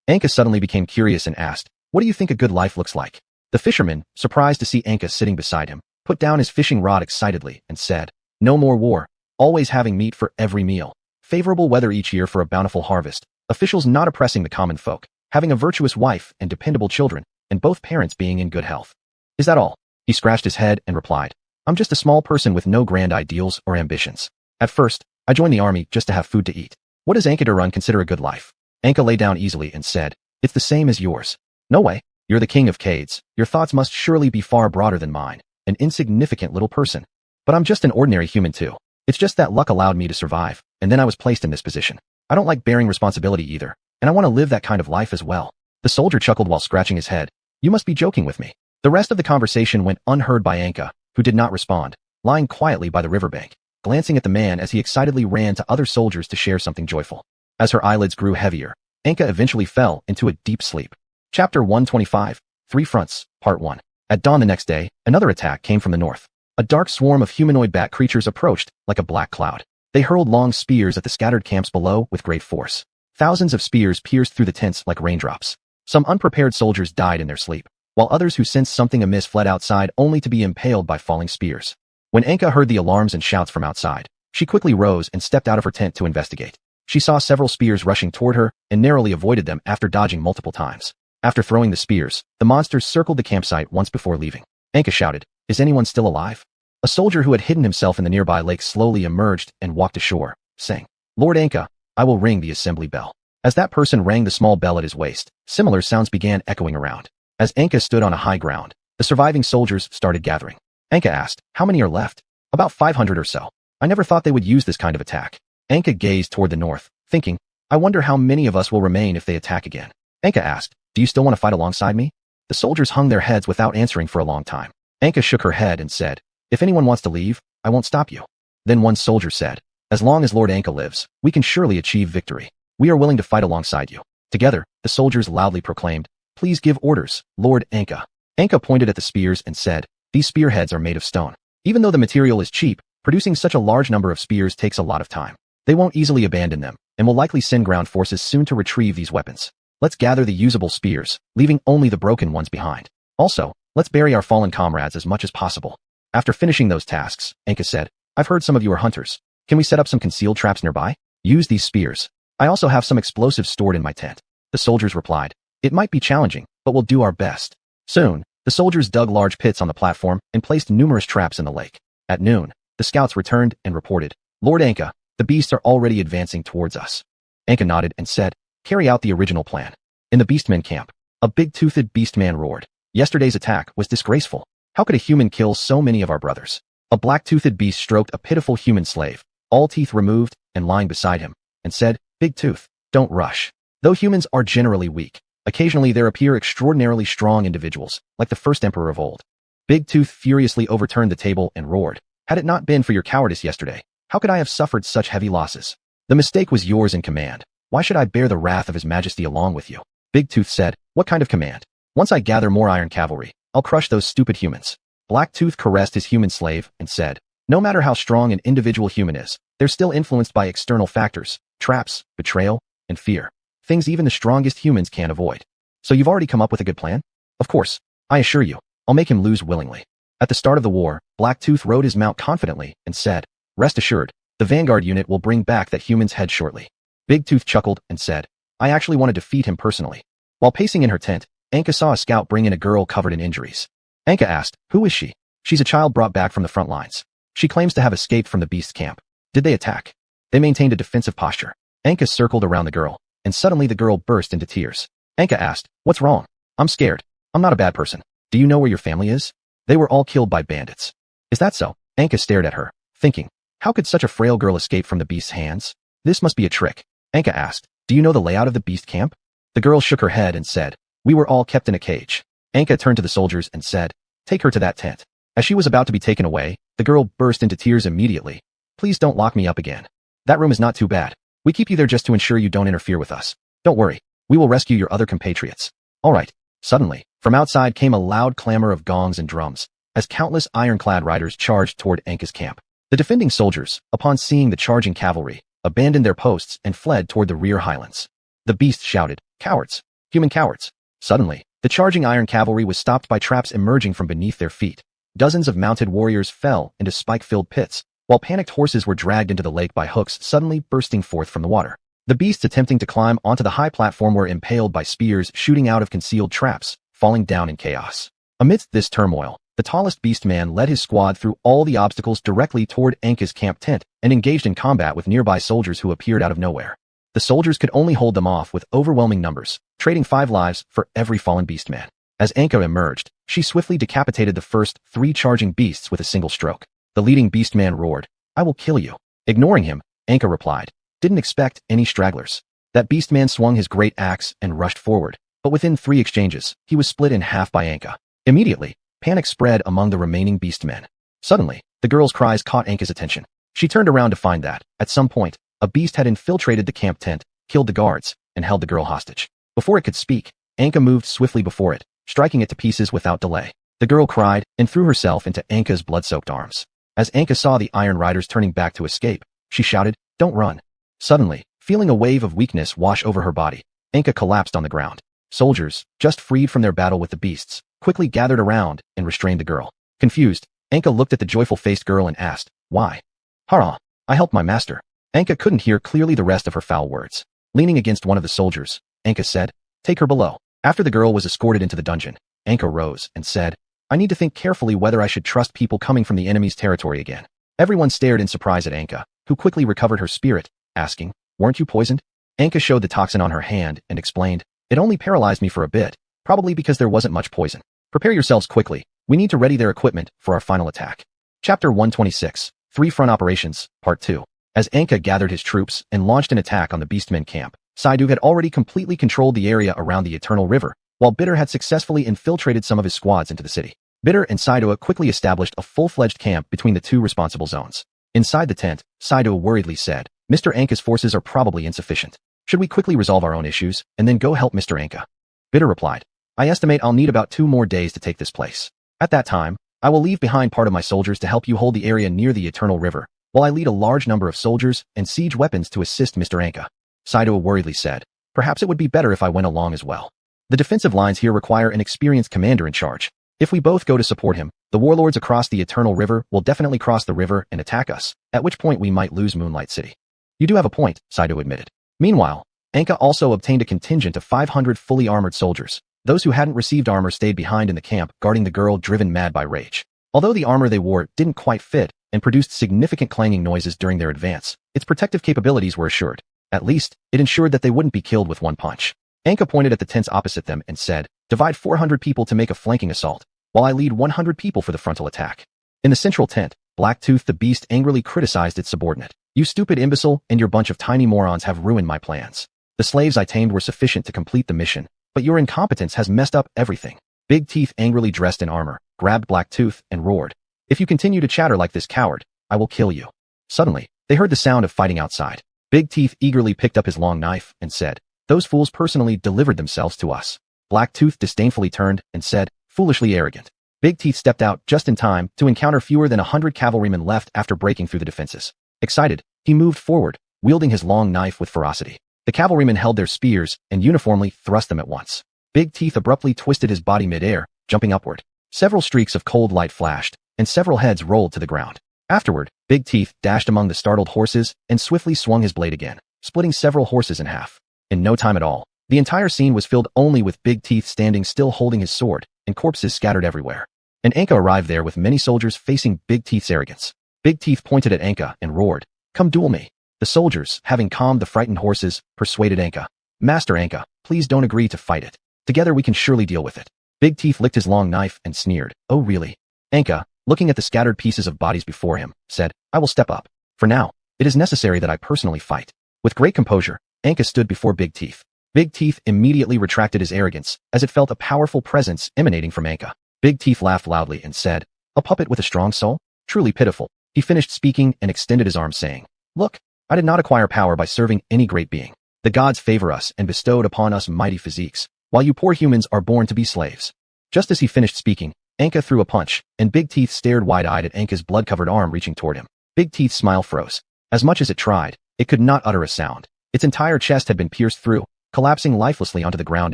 Anka suddenly became curious and asked, "What do you think a good life looks like?" The fisherman, surprised to see Anka sitting beside him, put down his fishing rod excitedly and said, "No more war. Always having meat for every meal. Favorable weather each year for a bountiful harvest. Officials not oppressing the common folk. Having a virtuous wife and dependable children, and both parents being in good health." "Is that all?" He scratched his head and replied, "I'm just a small person with no grand ideals or ambitions. At first, I joined the army just to have food to eat. What does Ankh-Darun consider a good life?" Anka lay down easily and said, "It's the same as yours." "No way. You're the king of Cades. Your thoughts must surely be far broader than mine. An insignificant little person. But I'm just an ordinary human too. It's just that luck allowed me to survive, and then I was placed in this position. I don't like bearing responsibility either, and I want to live that kind of life as well." The soldier chuckled while scratching his head. "You must be joking with me." The rest of the conversation went unheard by Anka, who did not respond, lying quietly by the riverbank, glancing at the man as he excitedly ran to other soldiers to share something joyful. As her eyelids grew heavier, Anka eventually fell into a deep sleep. Chapter 125, 3 Fronts, Part 1. At dawn the next day, another attack came from the north. A dark swarm of humanoid bat creatures approached, like a black cloud. They hurled long spears at the scattered camps below with great force. Thousands of spears pierced through the tents like raindrops. Some unprepared soldiers died in their sleep, while others who sensed something amiss fled outside only to be impaled by falling spears. When Anka heard the alarms and shouts from outside, she quickly rose and stepped out of her tent to investigate. She saw several spears rushing toward her and narrowly avoided them after dodging multiple times. After throwing the spears, the monsters circled the campsite once before leaving. Anka shouted, "Is anyone still alive?" A soldier who had hidden himself in the nearby lake slowly emerged and walked ashore, saying, "Lord Anka, I will ring the assembly bell." As that person rang the small bell at his waist, similar sounds began echoing around. As Anka stood on a high ground, the surviving soldiers started gathering. Anka asked, "How many are left?" "About 500 or so. I never thought they would use this kind of attack." Anka gazed toward the north, thinking, "I wonder how many of us will remain if they attack again." Anka asked, "Do you still want to fight alongside me?" The soldiers hung their heads without answering for a long time. Anka shook her head and said, "If anyone wants to leave, I won't stop you." Then one soldier said, "As long as Lord Anka lives, we can surely achieve victory. We are willing to fight alongside you." Together, the soldiers loudly proclaimed, "Please give orders, Lord Anka." Anka pointed at the spears and said, "These spearheads are made of stone. Even though the material is cheap, producing such a large number of spears takes a lot of time. They won't easily abandon them, and will likely send ground forces soon to retrieve these weapons. Let's gather the usable spears, leaving only the broken ones behind. Also, let's bury our fallen comrades as much as possible." After finishing those tasks, Anka said, I've heard some of you are hunters. Can we set up some concealed traps nearby? Use these spears. I also have some explosives stored in my tent. The soldiers replied, It might be challenging, but we'll do our best. Soon, the soldiers dug large pits on the platform and placed numerous traps in the lake. At noon, the scouts returned and reported, Lord Anka, the beasts are already advancing towards us. Anka nodded and said, Carry out the original plan. In the beastmen camp, a big-toothed beastman roared. Yesterday's attack was disgraceful. How could a human kill so many of our brothers? A black-toothed beast stroked a pitiful human slave, all teeth removed and lying beside him, and said, Big Tooth, don't rush. Though humans are generally weak, occasionally there appear extraordinarily strong individuals, like the first emperor of old. Big Tooth furiously overturned the table and roared, Had it not been for your cowardice yesterday, how could I have suffered such heavy losses? The mistake was yours in command. Why should I bear the wrath of His Majesty along with you? Big Tooth said, What kind of command? Once I gather more iron cavalry, I'll crush those stupid humans. Black Tooth caressed his human slave and said, No matter how strong an individual human is, they're still influenced by external factors, traps, betrayal, and fear. Things even the strongest humans can't avoid. So you've already come up with a good plan? Of course, I assure you, I'll make him lose willingly. At the start of the war, Black Tooth rode his mount confidently and said, Rest assured, the vanguard unit will bring back that human's head shortly. Big Tooth chuckled and said, I actually want to defeat him personally. While pacing in her tent, Anka saw a scout bring in a girl covered in injuries. Anka asked, Who is she? She's a child brought back from the front lines. She claims to have escaped from the beast camp. Did they attack? They maintained a defensive posture. Anka circled around the girl, and suddenly the girl burst into tears. Anka asked, What's wrong? I'm scared. I'm not a bad person. Do you know where your family is? They were all killed by bandits. Is that so? Anka stared at her, thinking, How could such a frail girl escape from the beast's hands? This must be a trick. Anka asked, Do you know the layout of the beast camp? The girl shook her head and said, We were all kept in a cage. Anka turned to the soldiers and said, Take her to that tent. As she was about to be taken away, the girl burst into tears immediately. Please don't lock me up again. That room is not too bad. We keep you there just to ensure you don't interfere with us. Don't worry. We will rescue your other compatriots. All right. Suddenly, from outside came a loud clamor of gongs and drums, as countless ironclad riders charged toward Anka's camp. The defending soldiers, upon seeing the charging cavalry, abandoned their posts and fled toward the rear highlands. The beast shouted, Cowards! Human cowards! Suddenly, the charging iron cavalry was stopped by traps emerging from beneath their feet. Dozens of mounted warriors fell into spike-filled pits, while panicked horses were dragged into the lake by hooks suddenly bursting forth from the water. The beasts attempting to climb onto the high platform were impaled by spears shooting out of concealed traps, falling down in chaos. Amidst this turmoil, the tallest beast man led his squad through all the obstacles directly toward Anka's camp tent and engaged in combat with nearby soldiers who appeared out of nowhere. The soldiers could only hold them off with overwhelming numbers, trading 5 lives for every fallen beastman. As Anka emerged, she swiftly decapitated the first 3 charging beasts with a single stroke. The leading beastman roared, I will kill you. Ignoring him, Anka replied, Didn't expect any stragglers. That beastman swung his great axe and rushed forward, but within 3 exchanges, he was split in half by Anka. Immediately, panic spread among the remaining beastmen. Suddenly, the girl's cries caught Anka's attention. She turned around to find that, at some point, a beast had infiltrated the camp tent, killed the guards, and held the girl hostage. Before it could speak, Anka moved swiftly before it, striking it to pieces without delay. The girl cried and threw herself into Anka's blood-soaked arms. As Anka saw the iron riders turning back to escape, she shouted, Don't run. Suddenly, feeling a wave of weakness wash over her body, Anka collapsed on the ground. Soldiers, just freed from their battle with the beasts, quickly gathered around and restrained the girl. Confused, Anka looked at the joyful-faced girl and asked, Why? Hurrah! I helped my master. Anka couldn't hear clearly the rest of her foul words. Leaning against one of the soldiers, Anka said, Take her below. After the girl was escorted into the dungeon, Anka rose and said, I need to think carefully whether I should trust people coming from the enemy's territory again. Everyone stared in surprise at Anka, who quickly recovered her spirit, asking, Weren't you poisoned? Anka showed the toxin on her hand and explained, It only paralyzed me for a bit, probably because there wasn't much poison. Prepare yourselves quickly. We need to ready their equipment for our final attack. Chapter 126, 3 Front Operations, Part 2. As Anka gathered his troops and launched an attack on the Beastmen camp, Saidu had already completely controlled the area around the Eternal River, while Bitter had successfully infiltrated some of his squads into the city. Bitter and Saidu quickly established a full-fledged camp between the 2 responsible zones. Inside the tent, Saidu worriedly said, Mr. Anka's forces are probably insufficient. Should we quickly resolve our own issues, and then go help Mr. Anka? Bitter replied, I estimate I'll need about 2 more days to take this place. At that time, I will leave behind part of my soldiers to help you hold the area near the Eternal River, while I lead a large number of soldiers and siege weapons to assist Mr. Anka. Saidu worriedly said, Perhaps it would be better if I went along as well. The defensive lines here require an experienced commander in charge. If we both go to support him, the warlords across the Eternal River will definitely cross the river and attack us, at which point we might lose Moonlight City. You do have a point, Saito admitted. Meanwhile, Anka also obtained a contingent of 500 fully armored soldiers. Those who hadn't received armor stayed behind in the camp, guarding the girl driven mad by rage. Although the armor they wore didn't quite fit and produced significant clanging noises during their advance, its protective capabilities were assured. At least, it ensured that they wouldn't be killed with one punch. Anka pointed at the tents opposite them and said, "Divide 400 people to make a flanking assault, while I lead 100 people for the frontal attack." In the central tent, Blacktooth the Beast angrily criticized its subordinate. "You stupid imbecile and your bunch of tiny morons have ruined my plans. The slaves I tamed were sufficient to complete the mission, but your incompetence has messed up everything." Big Teeth, angrily dressed in armor, grabbed Blacktooth and roared, "If you continue to chatter like this coward, I will kill you." Suddenly, they heard the sound of fighting outside. Big Teeth eagerly picked up his long knife and said, "Those fools personally delivered themselves to us." Blacktooth disdainfully turned and said, "Foolishly arrogant." Big Teeth stepped out just in time to encounter fewer than 100 cavalrymen left after breaking through the defenses. Excited, he moved forward, wielding his long knife with ferocity. The cavalrymen held their spears and uniformly thrust them at once. Big Teeth abruptly twisted his body mid-air, jumping upward. Several streaks of cold light flashed, and several heads rolled to the ground. Afterward, Big Teeth dashed among the startled horses and swiftly swung his blade again, splitting several horses in half. In no time at all, the entire scene was filled only with Big Teeth standing still holding his sword, and corpses scattered everywhere. And Anka arrived there with many soldiers facing Big Teeth's arrogance. Big Teeth pointed at Anka and roared, "Come duel me." The soldiers, having calmed the frightened horses, persuaded Anka, "Master Anka, please don't agree to fight it. Together we can surely deal with it." Big Teeth licked his long knife and sneered, "Oh really?" Anka, looking at the scattered pieces of bodies before him, said, "I will step up. For now, it is necessary that I personally fight." With great composure, Anka stood before Big Teeth. Big Teeth immediately retracted his arrogance, as it felt a powerful presence emanating from Anka. Big Teeth laughed loudly and said, "A puppet with a strong soul? Truly pitiful." He finished speaking and extended his arm saying, "Look, I did not acquire power by serving any great being. The gods favor us and bestowed upon us mighty physiques, while you poor humans are born to be slaves." Just as he finished speaking, Anka threw a punch, and Big Teeth stared wide-eyed at Anka's blood-covered arm reaching toward him. Big Teeth's smile froze. As much as it tried, it could not utter a sound. Its entire chest had been pierced through, collapsing lifelessly onto the ground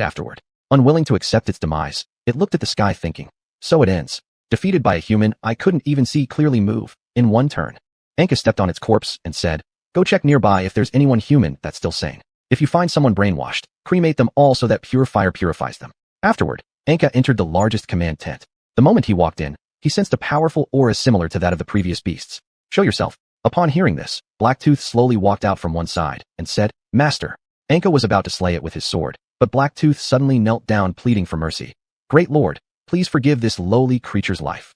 afterward. Unwilling to accept its demise, it looked at the sky thinking, "So it ends. Defeated by a human I couldn't even see clearly move, in one turn." Anka stepped on its corpse and said, "Go check nearby if there's anyone human that's still sane. If you find someone brainwashed, cremate them all so that pure fire purifies them." Afterward, Anka entered the largest command tent. The moment he walked in, he sensed a powerful aura similar to that of the previous beasts. "Show yourself." Upon hearing this, Blacktooth slowly walked out from one side and said, "Master." Anka was about to slay it with his sword, but Blacktooth suddenly knelt down pleading for mercy. "Great Lord, please forgive this lowly creature's life."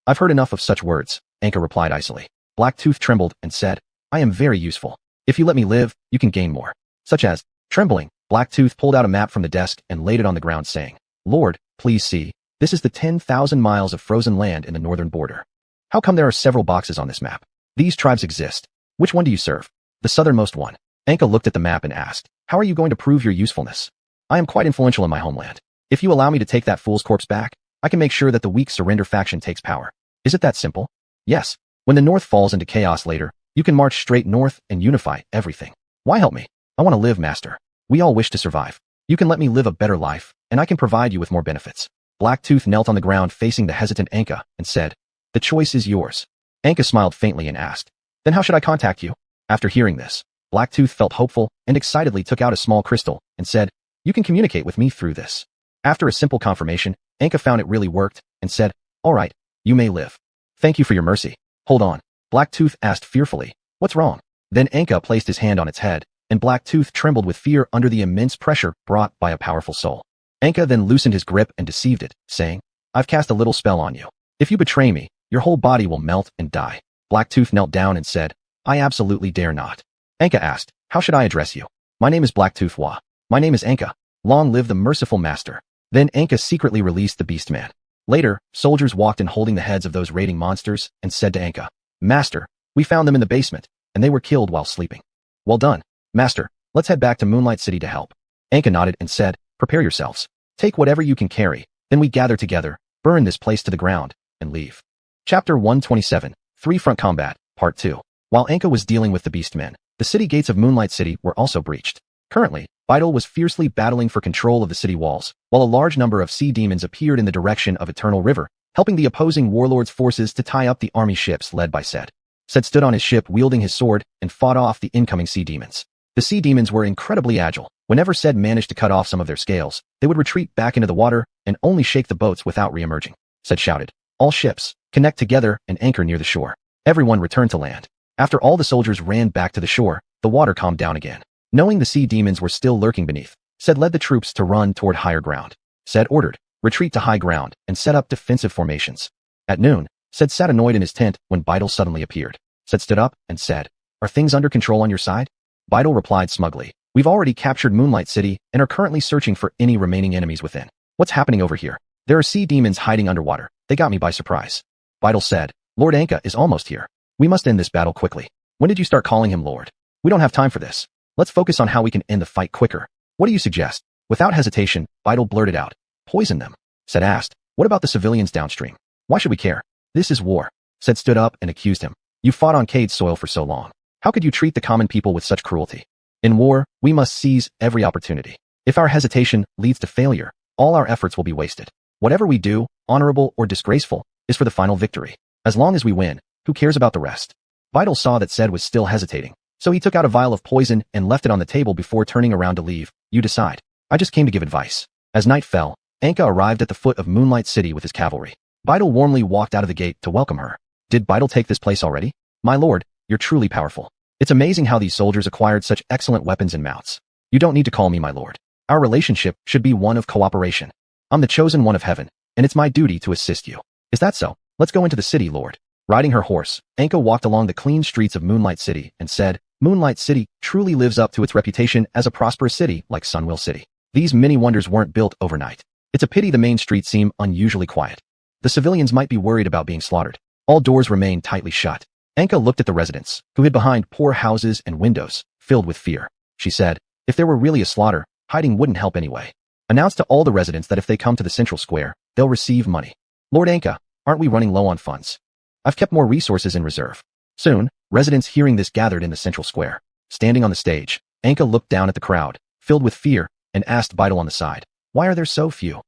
I've heard enough of such words," Anka replied icily. Blacktooth trembled and said, "I am very useful. If you let me live, you can gain more." Such as, trembling, Blacktooth pulled out a map from the desk and laid it on the ground saying, "Lord, please see. This is the 10,000 miles of frozen land in the northern border. How come there are several boxes on this map? These tribes exist. Which one do you serve?" "The southernmost one." Anka looked at the map and asked, "How are you going to prove your usefulness?" "I am quite influential in my homeland. If you allow me to take that fool's corpse back, I can make sure that the weak surrender faction takes power." "Is it that simple?" "Yes. When the north falls into chaos later, you can march straight north and unify everything." "Why help me? I want to live, Master. We all wish to survive. You can let me live a better life, and I can provide you with more benefits." Blacktooth knelt on the ground facing the hesitant Anka and said, "The choice is yours." Anka smiled faintly and asked, "Then how should I contact you?" After hearing this, Blacktooth felt hopeful and excitedly took out a small crystal and said, "You can communicate with me through this." After a simple confirmation, Anka found it really worked and said, "All right, you may live. Thank you for your mercy." "Hold on." Blacktooth asked fearfully, "What's wrong?" Then Anka placed his hand on its head, and Blacktooth trembled with fear under the immense pressure brought by a powerful soul. Anka then loosened his grip and deceived it, saying, "I've cast a little spell on you. If you betray me, your whole body will melt and die." Blacktooth knelt down and said, "I absolutely dare not." Anka asked, "How should I address you?" "My name is Blacktooth Hua. My name is Anka. Long live the merciful master." Then Anka secretly released the Beastman. Later, soldiers walked in holding the heads of those raiding monsters and said to Anka, "Master, we found them in the basement, and they were killed while sleeping." "Well done, Master. Let's head back to Moonlight City to help." Anka nodded and said, "Prepare yourselves. Take whatever you can carry, then we gather together, burn this place to the ground, and leave." Chapter 127, Three-Front Combat, Part 2. While Anka was dealing with the Beastmen, the city gates of Moonlight City were also breached. Currently, Beidel was fiercely battling for control of the city walls, while a large number of sea demons appeared in the direction of Eternal River, helping the opposing warlords' forces to tie up the army ships led by Sed. Sed stood on his ship wielding his sword and fought off the incoming sea demons. The sea demons were incredibly agile. Whenever Sed managed to cut off some of their scales, they would retreat back into the water and only shake the boats without re-emerging. Sed shouted, "All ships, connect together and anchor near the shore." Everyone returned to land. After all the soldiers ran back to the shore, the water calmed down again. Knowing the sea demons were still lurking beneath, Sed led the troops to run toward higher ground. Sed ordered, "Retreat to high ground and set up defensive formations." At noon, Sed sat annoyed in his tent when Beidel suddenly appeared. Sed stood up and said, "Are things under control on your side?" Beidel replied smugly, "We've already captured Moonlight City and are currently searching for any remaining enemies within. What's happening over here? There are sea demons hiding underwater. They got me by surprise." Beidel said, "Lord Anka is almost here. We must end this battle quickly. When did you start calling him Lord? We don't have time for this. Let's focus on how we can end the fight quicker. What do you suggest?" Without hesitation, Beidel blurted out, "Poison them." Sed asked, "What about the civilians downstream? Why should we care? This is war." Sed stood up and accused him. "You fought on Cade's soil for so long. How could you treat the common people with such cruelty? In war, we must seize every opportunity. If our hesitation leads to failure, all our efforts will be wasted. Whatever we do, honorable or disgraceful, is for the final victory. As long as we win, who cares about the rest?" Beidel saw that Sed was still hesitating, so he took out a vial of poison and left it on the table before turning around to leave. "You decide. I just came to give advice." As night fell, Anka arrived at the foot of Moonlight City with his cavalry. Beidel warmly walked out of the gate to welcome her. "Did Beidel take this place already? My lord, you're truly powerful. It's amazing how these soldiers acquired such excellent weapons and mounts. You don't need to call me my lord. Our relationship should be one of cooperation. I'm the chosen one of heaven, and it's my duty to assist you. Is that so? Let's go into the city, lord." Riding her horse, Anka walked along the clean streets of Moonlight City and said, "Moonlight City truly lives up to its reputation as a prosperous city like Sunwell City. These many wonders weren't built overnight. It's a pity the main streets seem unusually quiet. The civilians might be worried about being slaughtered." All doors remained tightly shut. Anka looked at the residents, who hid behind poor houses and windows, filled with fear. She said, "If there were really a slaughter, hiding wouldn't help anyway. Announce to all the residents that if they come to the central square, they'll receive money. Lord Anka, aren't we running low on funds? I've kept more resources in reserve." Soon, residents hearing this gathered in the central square. Standing on the stage, Anka looked down at the crowd, filled with fear, and asked Beidel on the side, "Why are there so few?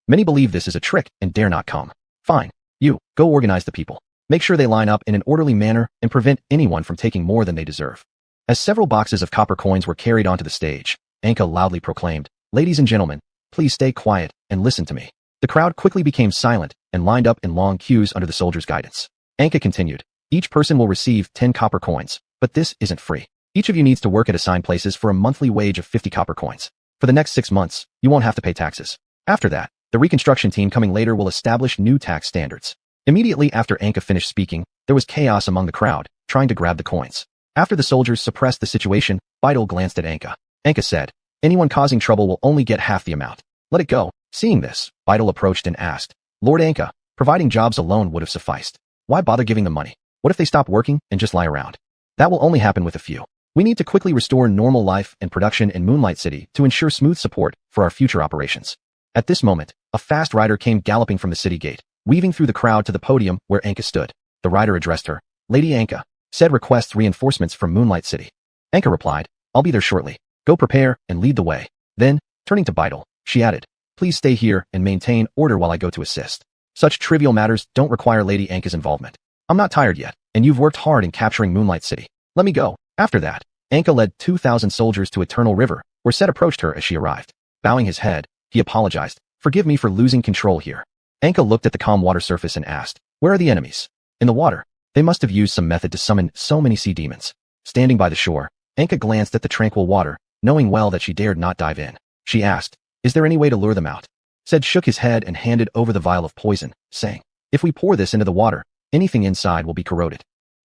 Many believe this is a trick and dare not come. Fine. You, go organize the people. Make sure they line up in an orderly manner and prevent anyone from taking more than they deserve." As several boxes of copper coins were carried onto the stage, Anka loudly proclaimed, "Ladies and gentlemen, please stay quiet and listen to me." The crowd quickly became silent and lined up in long queues under the soldiers' guidance. Anka continued, "Each person will receive 10 copper coins, but this isn't free. Each of you needs to work at assigned places for a monthly wage of 50 copper coins. For the next 6 months, you won't have to pay taxes. After that, the reconstruction team coming later will establish new tax standards." Immediately after Anka finished speaking, there was chaos among the crowd, trying to grab the coins. After the soldiers suppressed the situation, Beidel glanced at Anka. Anka said, "Anyone causing trouble will only get half the amount. Let it go." Seeing this, Beidel approached and asked, "Lord Anka, providing jobs alone would have sufficed. Why bother giving them money? What if they stop working and just lie around? That will only happen with a few. We need to quickly restore normal life and production in Moonlight City to ensure smooth support for our future operations." At this moment, a fast rider came galloping from the city gate, weaving through the crowd to the podium where Anka stood. The rider addressed her, "Lady Anka, Sed requests reinforcements from Moonlight City." Anka replied, "I'll be there shortly. Go prepare and lead the way." Then, turning to Beidel, she added, "Please stay here and maintain order while I go to assist. Such trivial matters don't require Lady Anka's involvement. I'm not tired yet, and you've worked hard in capturing Moonlight City. Let me go." After that, Anka led 2,000 soldiers to Eternal River, where Sed approached her as she arrived. Bowing his head, he apologized, "Forgive me for losing control here." Anka looked at the calm water surface and asked, "Where are the enemies?" "In the water. They must have used some method to summon so many sea demons." Standing by the shore, Anka glanced at the tranquil water, knowing well that she dared not dive in. She asked, "Is there any way to lure them out?" Sed shook his head and handed over the vial of poison, saying, "If we pour this into the water, anything inside will be corroded."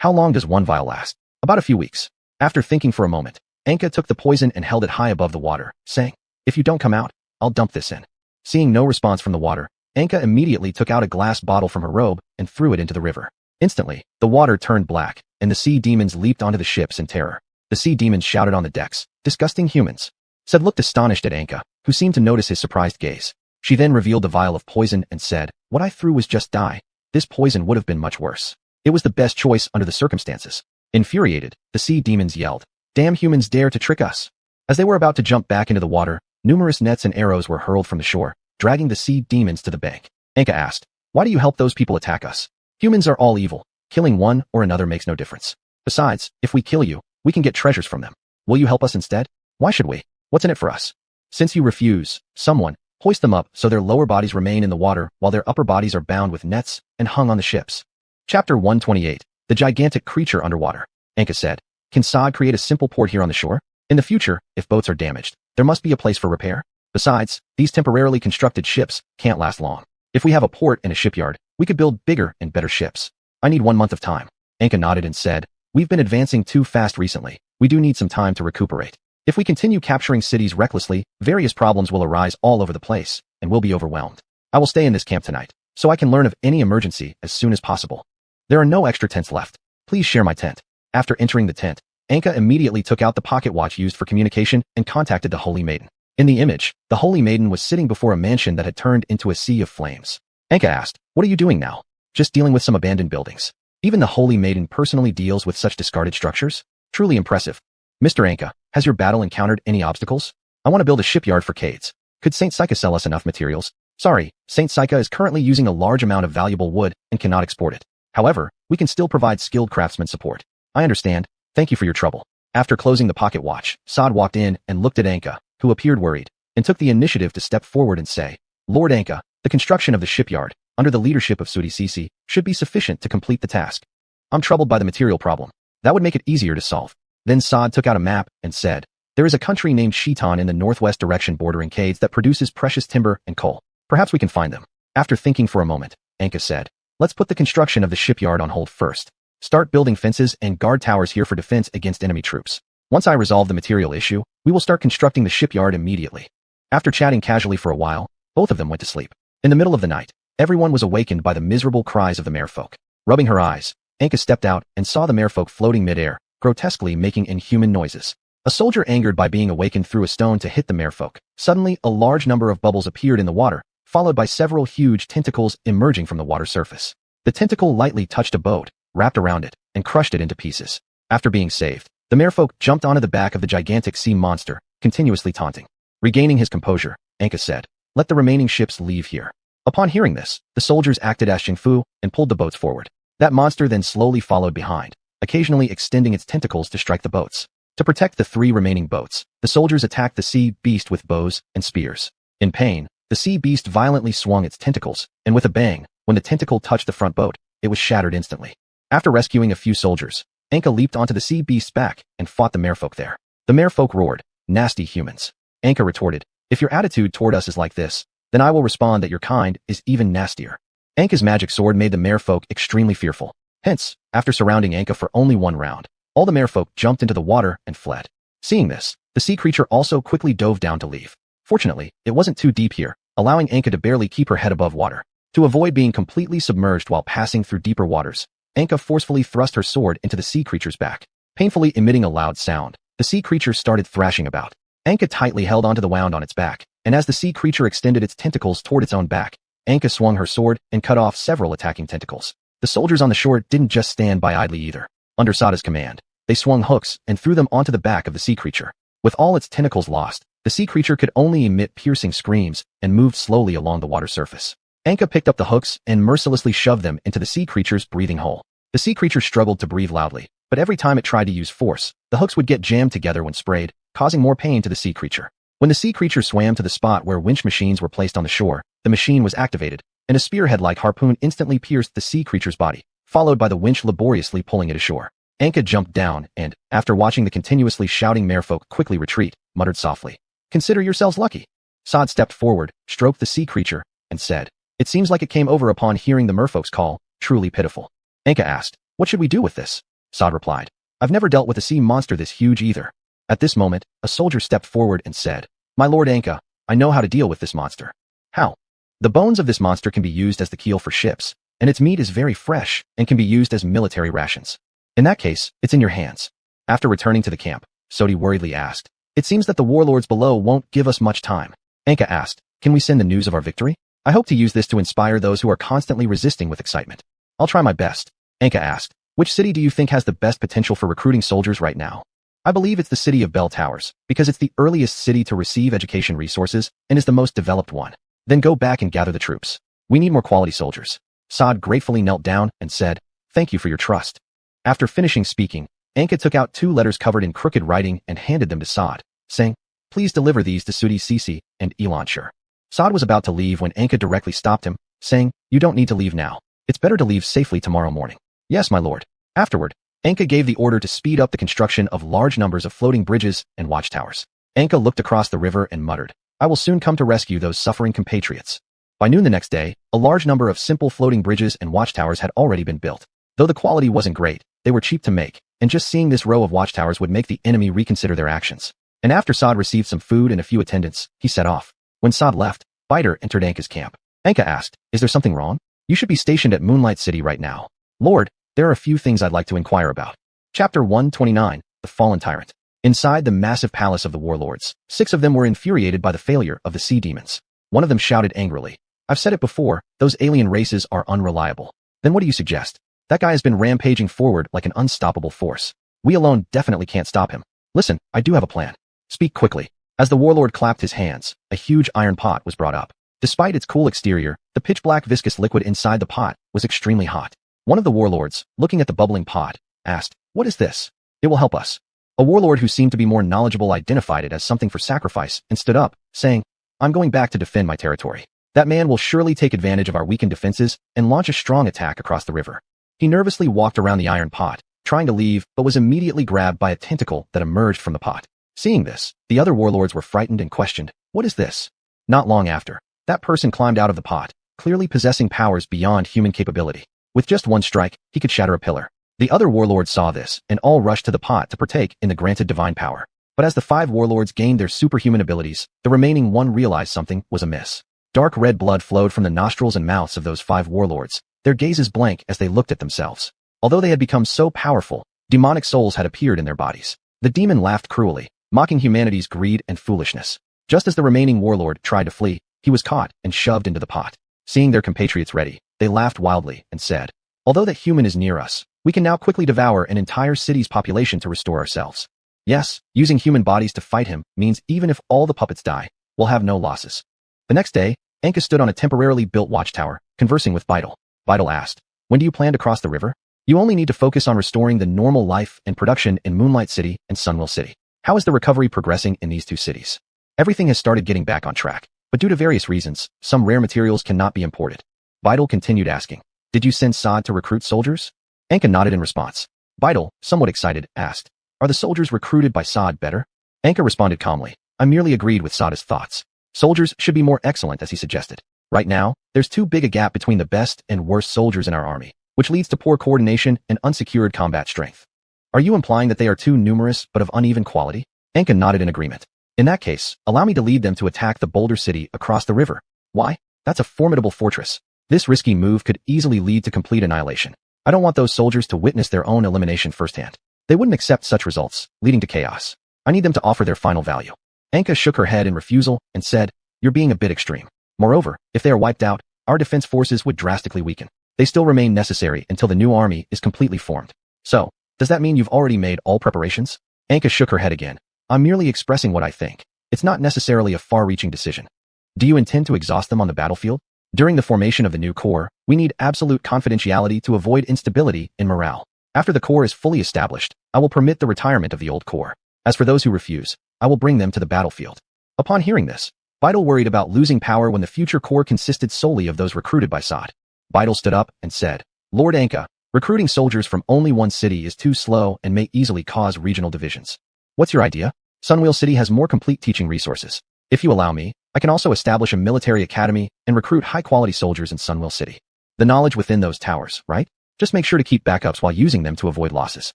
"How long does one vial last?" "About a few weeks." After thinking for a moment, Anka took the poison and held it high above the water, saying, "If you don't come out, I'll dump this in." Seeing no response from the water, Anka immediately took out a glass bottle from her robe and threw it into the river. Instantly, the water turned black, and the sea demons leaped onto the ships in terror. The sea demons shouted on the decks, "Disgusting humans." Sed looked astonished at Anka, who seemed to notice his surprised gaze. She then revealed the vial of poison and said, "What I threw was just dye. This poison would have been much worse. It was the best choice under the circumstances." Infuriated, the sea demons yelled, "Damn humans dare to trick us. As they were about to jump back into the water, numerous nets and arrows were hurled from the shore, dragging the sea demons to the bank. Anka asked, "Why do you help those people attack us? Humans are all evil. Killing one or another makes no difference. Besides, if we kill you, we can get treasures from them. Will you help us instead? Why should we? What's in it for us? Since you refuse, someone, hoist them up so their lower bodies remain in the water while their upper bodies are bound with nets and hung on the ships." Chapter 128. The gigantic creature underwater. Anka said, "Can Saad create a simple port here on the shore? In the future, if boats are damaged, there must be a place for repair. Besides, these temporarily constructed ships can't last long. If we have a port and a shipyard, we could build bigger and better ships. I need 1 month of time." Anka nodded and said, "We've been advancing too fast recently. We do need some time to recuperate. If we continue capturing cities recklessly, various problems will arise all over the place, and we'll be overwhelmed. I will stay in this camp tonight, so I can learn of any emergency as soon as possible. There are no extra tents left. Please share my tent." After entering the tent, Anka immediately took out the pocket watch used for communication and contacted the Holy Maiden. In the image, the Holy Maiden was sitting before a mansion that had turned into a sea of flames. Anka asked, "What are you doing now?" "Just dealing with some abandoned buildings." Even the Holy Maiden personally deals with such discarded structures? Truly impressive. "Mr. Anka, has your battle encountered any obstacles? I want to build a shipyard for Cades. Could Saint Sika sell us enough materials?" "Sorry, Saint Sika is currently using a large amount of valuable wood and cannot export it. However, we can still provide skilled craftsman support." "I understand. Thank you for your trouble." After closing the pocket watch, Saad walked in and looked at Anka, who appeared worried, and took the initiative to step forward and say, "Lord Anka, the construction of the shipyard, under the leadership of Sudi Sisi, should be sufficient to complete the task. I'm troubled by the material problem. That would make it easier to solve." Then Saad took out a map and said, "There is a country named Shitan in the northwest direction bordering Cades that produces precious timber and coal. Perhaps we can find them." After thinking for a moment, Anka said, "Let's put the construction of the shipyard on hold first. Start building fences and guard towers here for defense against enemy troops. Once I resolve the material issue, we will start constructing the shipyard immediately." After chatting casually for a while, both of them went to sleep. In the middle of the night, everyone was awakened by the miserable cries of the merfolk. Rubbing her eyes, Anka stepped out and saw the merfolk floating mid-air, grotesquely making inhuman noises. A soldier angered by being awakened threw a stone to hit the merfolk. Suddenly, a large number of bubbles appeared in the water, followed by several huge tentacles emerging from the water surface. The tentacle lightly touched a boat, wrapped around it, and crushed it into pieces. After being saved, the merfolk jumped onto the back of the gigantic sea monster, continuously taunting. Regaining his composure, Anka said, "Let the remaining ships leave here." Upon hearing this, the soldiers acted as Xingfu and pulled the boats forward. That monster then slowly followed behind, occasionally extending its tentacles to strike the boats. To protect the 3 remaining boats, the soldiers attacked the sea beast with bows and spears. In pain, the sea beast violently swung its tentacles, and with a bang, when the tentacle touched the front boat, it was shattered instantly. After rescuing a few soldiers, Anka leaped onto the sea beast's back and fought the merfolk there. The merfolk roared, "Nasty humans." Anka retorted, "If your attitude toward us is like this, then I will respond that your kind is even nastier." Anka's magic sword made the merfolk extremely fearful. Hence, after surrounding Anka for only 1 round, all the merfolk jumped into the water and fled. Seeing this, the sea creature also quickly dove down to leave. Fortunately, it wasn't too deep here, allowing Anka to barely keep her head above water. To avoid being completely submerged while passing through deeper waters, Anka forcefully thrust her sword into the sea creature's back. Painfully emitting a loud sound, the sea creature started thrashing about. Anka tightly held onto the wound on its back, and as the sea creature extended its tentacles toward its own back, Anka swung her sword and cut off several attacking tentacles. The soldiers on the shore didn't just stand by idly either. Under Sada's command, they swung hooks and threw them onto the back of the sea creature. With all its tentacles lost, the sea creature could only emit piercing screams and moved slowly along the water surface. Anka picked up the hooks and mercilessly shoved them into the sea creature's breathing hole. The sea creature struggled to breathe loudly, but every time it tried to use force, the hooks would get jammed together when sprayed, causing more pain to the sea creature. When the sea creature swam to the spot where winch machines were placed on the shore, the machine was activated, and a spearhead-like harpoon instantly pierced the sea creature's body, followed by the winch laboriously pulling it ashore. Anka jumped down and, after watching the continuously shouting merfolk quickly retreat, muttered softly, "Consider yourselves lucky." Saad stepped forward, stroked the sea creature, and said, "It seems like it came over upon hearing the merfolk's call, truly pitiful." Anka asked, "What should we do with this?" Saad replied, "I've never dealt with a sea monster this huge either." At this moment, a soldier stepped forward and said, "My lord Anka, I know how to deal with this monster." "How?" "The bones of this monster can be used as the keel for ships, and its meat is very fresh and can be used as military rations. In that case, it's in your hands." After returning to the camp, Sodi worriedly asked, "It seems that the warlords below won't give us much time." Anka asked, "Can we send the news of our victory? I hope to use this to inspire those who are constantly resisting with excitement." "I'll try my best." Anka asked, "Which city do you think has the best potential for recruiting soldiers right now?" I believe it's the city of Bell Towers, because it's the earliest city to receive education resources and is the most developed one. Then go back and gather the troops. We need more quality soldiers. Saad gratefully knelt down and said, "Thank you for your trust." After finishing speaking, Anka took out 2 letters covered in crooked writing and handed them to Saad, saying, "Please deliver these to Sudi Sisi and Elanshur." Saad was about to leave when Anka directly stopped him, saying, "You don't need to leave now. It's better to leave safely tomorrow morning." "Yes, my lord." Afterward, Anka gave the order to speed up the construction of large numbers of floating bridges and watchtowers. Anka looked across the river and muttered, "I will soon come to rescue those suffering compatriots." By noon the next day, a large number of simple floating bridges and watchtowers had already been built. Though the quality wasn't great, they were cheap to make, and just seeing this row of watchtowers would make the enemy reconsider their actions. And after Saad received some food and a few attendants, he set off. When Saad left, Biter entered Anka's camp. Anka asked, "Is there something wrong? You should be stationed at Moonlight City right now." "Lord, there are a few things I'd like to inquire about." Chapter 129, The Fallen Tyrant. Inside the massive palace of the warlords, 6 of them were infuriated by the failure of the sea demons. One of them shouted angrily, "I've said it before, those alien races are unreliable." "Then what do you suggest?" "That guy has been rampaging forward like an unstoppable force. We alone definitely can't stop him." "Listen, I do have a plan." "Speak quickly." As the warlord clapped his hands, a huge iron pot was brought up. Despite its cool exterior, the pitch-black viscous liquid inside the pot was extremely hot. One of the warlords, looking at the bubbling pot, asked, "What is this?" "It will help us." A warlord who seemed to be more knowledgeable identified it as something for sacrifice and stood up, saying, "I'm going back to defend my territory. That man will surely take advantage of our weakened defenses and launch a strong attack across the river." He nervously walked around the iron pot, trying to leave, but was immediately grabbed by a tentacle that emerged from the pot. Seeing this, the other warlords were frightened and questioned, "What is this?" Not long after, that person climbed out of the pot, clearly possessing powers beyond human capability. With just one strike, he could shatter a pillar. The other warlords saw this, and all rushed to the pot to partake in the granted divine power. But as the 5 warlords gained their superhuman abilities, the remaining one realized something was amiss. Dark red blood flowed from the nostrils and mouths of those 5 warlords, their gazes blank as they looked at themselves. Although they had become so powerful, demonic souls had appeared in their bodies. The demon laughed cruelly, mocking humanity's greed and foolishness. Just as the remaining warlord tried to flee, he was caught and shoved into the pot. Seeing their compatriots ready, they laughed wildly and said, "Although that human is near us, we can now quickly devour an entire city's population to restore ourselves." Yes, using human bodies to fight him means even if all the puppets die, we'll have no losses. The next day, Anka stood on a temporarily built watchtower, conversing with Vital. Vital asked, "When do you plan to cross the river?" "You only need to focus on restoring the normal life and production in Moonlight City and Sunwell City." "How is the recovery progressing in these 2 cities?" "Everything has started getting back on track, but due to various reasons, some rare materials cannot be imported." Vital continued asking, "Did you send Saad to recruit soldiers?" Anka nodded in response. Vital, somewhat excited, asked, "Are the soldiers recruited by Saad better?" Anka responded calmly, "I merely agreed with Saad's thoughts. Soldiers should be more excellent as he suggested. Right now, there's too big a gap between the best and worst soldiers in our army, which leads to poor coordination and unsecured combat strength." "Are you implying that they are too numerous but of uneven quality?" Anka nodded in agreement. "In that case, allow me to lead them to attack the Boulder City across the river." "Why? That's a formidable fortress. This risky move could easily lead to complete annihilation. I don't want those soldiers to witness their own elimination firsthand. They wouldn't accept such results, leading to chaos. I need them to offer their final value." Anka shook her head in refusal and said, "You're being a bit extreme. Moreover, if they are wiped out, our defense forces would drastically weaken. They still remain necessary until the new army is completely formed." "So, does that mean you've already made all preparations?" Anka shook her head again. "I'm merely expressing what I think. It's not necessarily a far-reaching decision." "Do you intend to exhaust them on the battlefield?" "During the formation of the new corps, we need absolute confidentiality to avoid instability in morale. After the corps is fully established, I will permit the retirement of the old corps. As for those who refuse, I will bring them to the battlefield." Upon hearing this, Vital worried about losing power when the future corps consisted solely of those recruited by Saad. Vital stood up and said, "Lord Anka, recruiting soldiers from only one city is too slow and may easily cause regional divisions. What's your idea? Sunwheel City has more complete teaching resources. If you allow me, I can also establish a military academy and recruit high-quality soldiers in Sunwell City. The knowledge within those towers, right? Just make sure to keep backups while using them to avoid losses.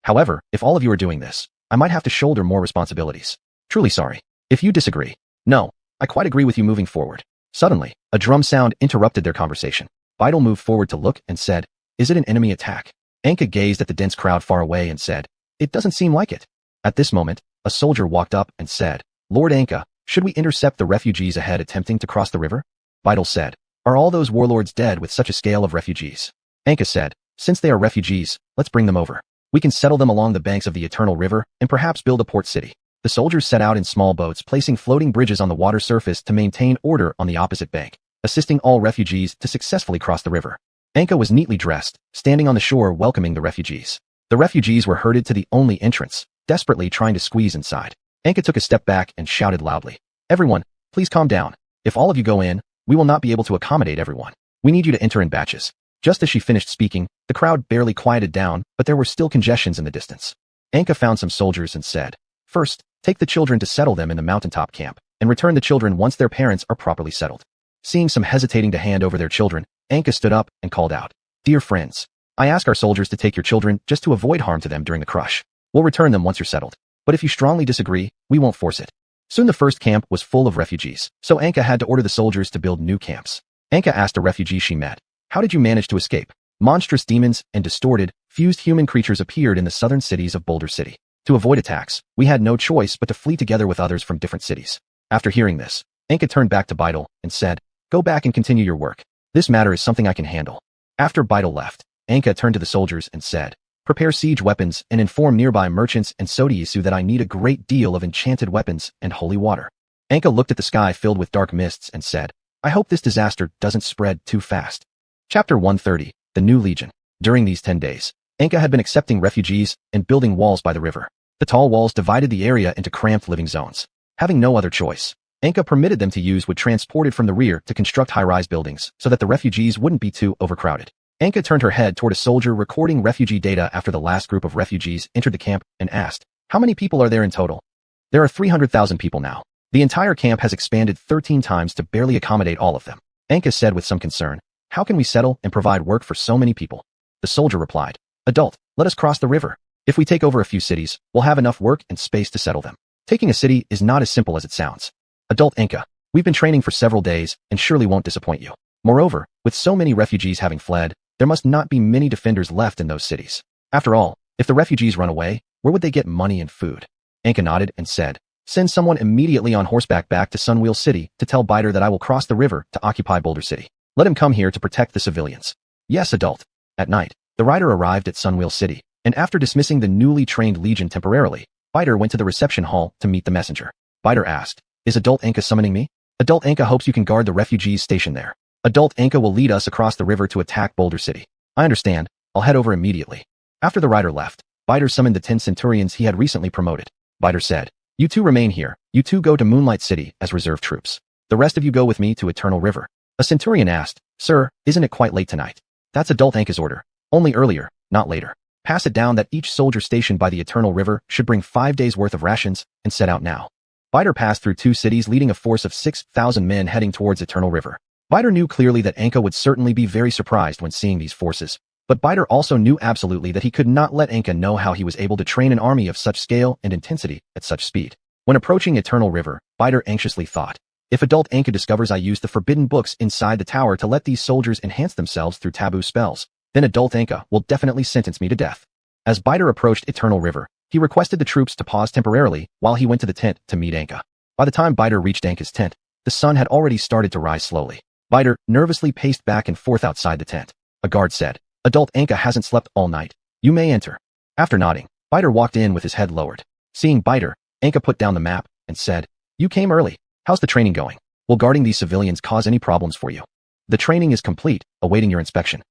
However, if all of you are doing this, I might have to shoulder more responsibilities. Truly sorry. If you disagree." "No, I quite agree with you moving forward." Suddenly, a drum sound interrupted their conversation. Vital moved forward to look and said, "Is it an enemy attack?" Anka gazed at the dense crowd far away and said, "It doesn't seem like it." At this moment, a soldier walked up and said, "Lord Anka, should we intercept the refugees ahead attempting to cross the river?" Vital said, "Are all those warlords dead with such a scale of refugees?" Anka said, "Since they are refugees, let's bring them over." We can settle them along the banks of the Eternal River and perhaps build a port city. The soldiers set out in small boats, placing floating bridges on the water surface to maintain order on the opposite bank, assisting all refugees to successfully cross the river. Anka was neatly dressed, standing on the shore welcoming the refugees. The refugees were herded to the only entrance, desperately trying to squeeze inside. Anka took a step back and shouted loudly, "Everyone, please calm down. If all of you go in, we will not be able to accommodate everyone. We need you to enter in batches." Just as she finished speaking, the crowd barely quieted down, but there were still congestions in the distance. Anka found some soldiers and said, "First, take the children to settle them in the mountaintop camp, and return the children once their parents are properly settled." Seeing some hesitating to hand over their children, Anka stood up and called out, "Dear friends, I ask our soldiers to take your children just to avoid harm to them during the crush. We'll return them once you're settled. But if you strongly disagree, we won't force it." Soon the first camp was full of refugees, so Anka had to order the soldiers to build new camps. Anka asked a refugee she met, "How did you manage to escape?" Monstrous demons and distorted, fused human creatures appeared in the southern cities of Boulder City. To avoid attacks, we had no choice but to flee together with others from different cities. After hearing this, Anka turned back to Beidel and said, "Go back and continue your work. This matter is something I can handle." After Beidel left, Anka turned to the soldiers and said, "Prepare siege weapons and inform nearby merchants and Sodiesu that I need a great deal of enchanted weapons and holy water." Anka looked at the sky filled with dark mists and said, "I hope this disaster doesn't spread too fast." Chapter 130, The New Legion. During these 10 days, Anka had been accepting refugees and building walls by the river. The tall walls divided the area into cramped living zones. Having no other choice, Anka permitted them to use wood transported from the rear to construct high-rise buildings so that the refugees wouldn't be too overcrowded. Anka turned her head toward a soldier recording refugee data after the last group of refugees entered the camp and asked, "How many people are there in total?" "There are 300,000 people now. The entire camp has expanded 13 times to barely accommodate all of them." Anka said with some concern, "How can we settle and provide work for so many people?" The soldier replied, "Adult, let us cross the river. If we take over a few cities, we'll have enough work and space to settle them. Taking a city is not as simple as it sounds." "Adult Anka, we've been training for several days and surely won't disappoint you. Moreover, with so many refugees having fled, there must not be many defenders left in those cities. After all, if the refugees run away, where would they get money and food?" Anka nodded and said, "Send someone immediately on horseback back to Sunwheel City to tell Biter that I will cross the river to occupy Boulder City. Let him come here to protect the civilians." "Yes, Adult." At night, the rider arrived at Sunwheel City, and after dismissing the newly trained legion temporarily, Biter went to the reception hall to meet the messenger. Biter asked, "Is Adult Anka summoning me?" "Adult Anka hopes you can guard the refugees stationed there. Adult Anka will lead us across the river to attack Boulder City." "I understand. I'll head over immediately." After the rider left, Biter summoned the 10 centurions he had recently promoted. Biter said, "You two remain here. You two go to Moonlight City as reserve troops. The rest of you go with me to Eternal River." A centurion asked, "Sir, isn't it quite late tonight?" "That's Adult Anka's order. Only earlier, not later. Pass it down that each soldier stationed by the Eternal River should bring 5 days' worth of rations and set out now." Biter passed through 2 cities leading a force of 6,000 men heading towards Eternal River. Biter knew clearly that Anka would certainly be very surprised when seeing these forces, but Biter also knew absolutely that he could not let Anka know how he was able to train an army of such scale and intensity at such speed. When approaching Eternal River, Biter anxiously thought, "If Adult Anka discovers I used the forbidden books inside the tower to let these soldiers enhance themselves through taboo spells, then Adult Anka will definitely sentence me to death." As Biter approached Eternal River, he requested the troops to pause temporarily while he went to the tent to meet Anka. By the time Biter reached Anka's tent, the sun had already started to rise slowly. Biter nervously paced back and forth outside the tent. A guard said, "Adult Anka hasn't slept all night. You may enter." After nodding, Biter walked in with his head lowered. Seeing Biter, Anka put down the map and said, "You came early. How's the training going? Will guarding these civilians cause any problems for you?" "The training is complete, awaiting your inspection."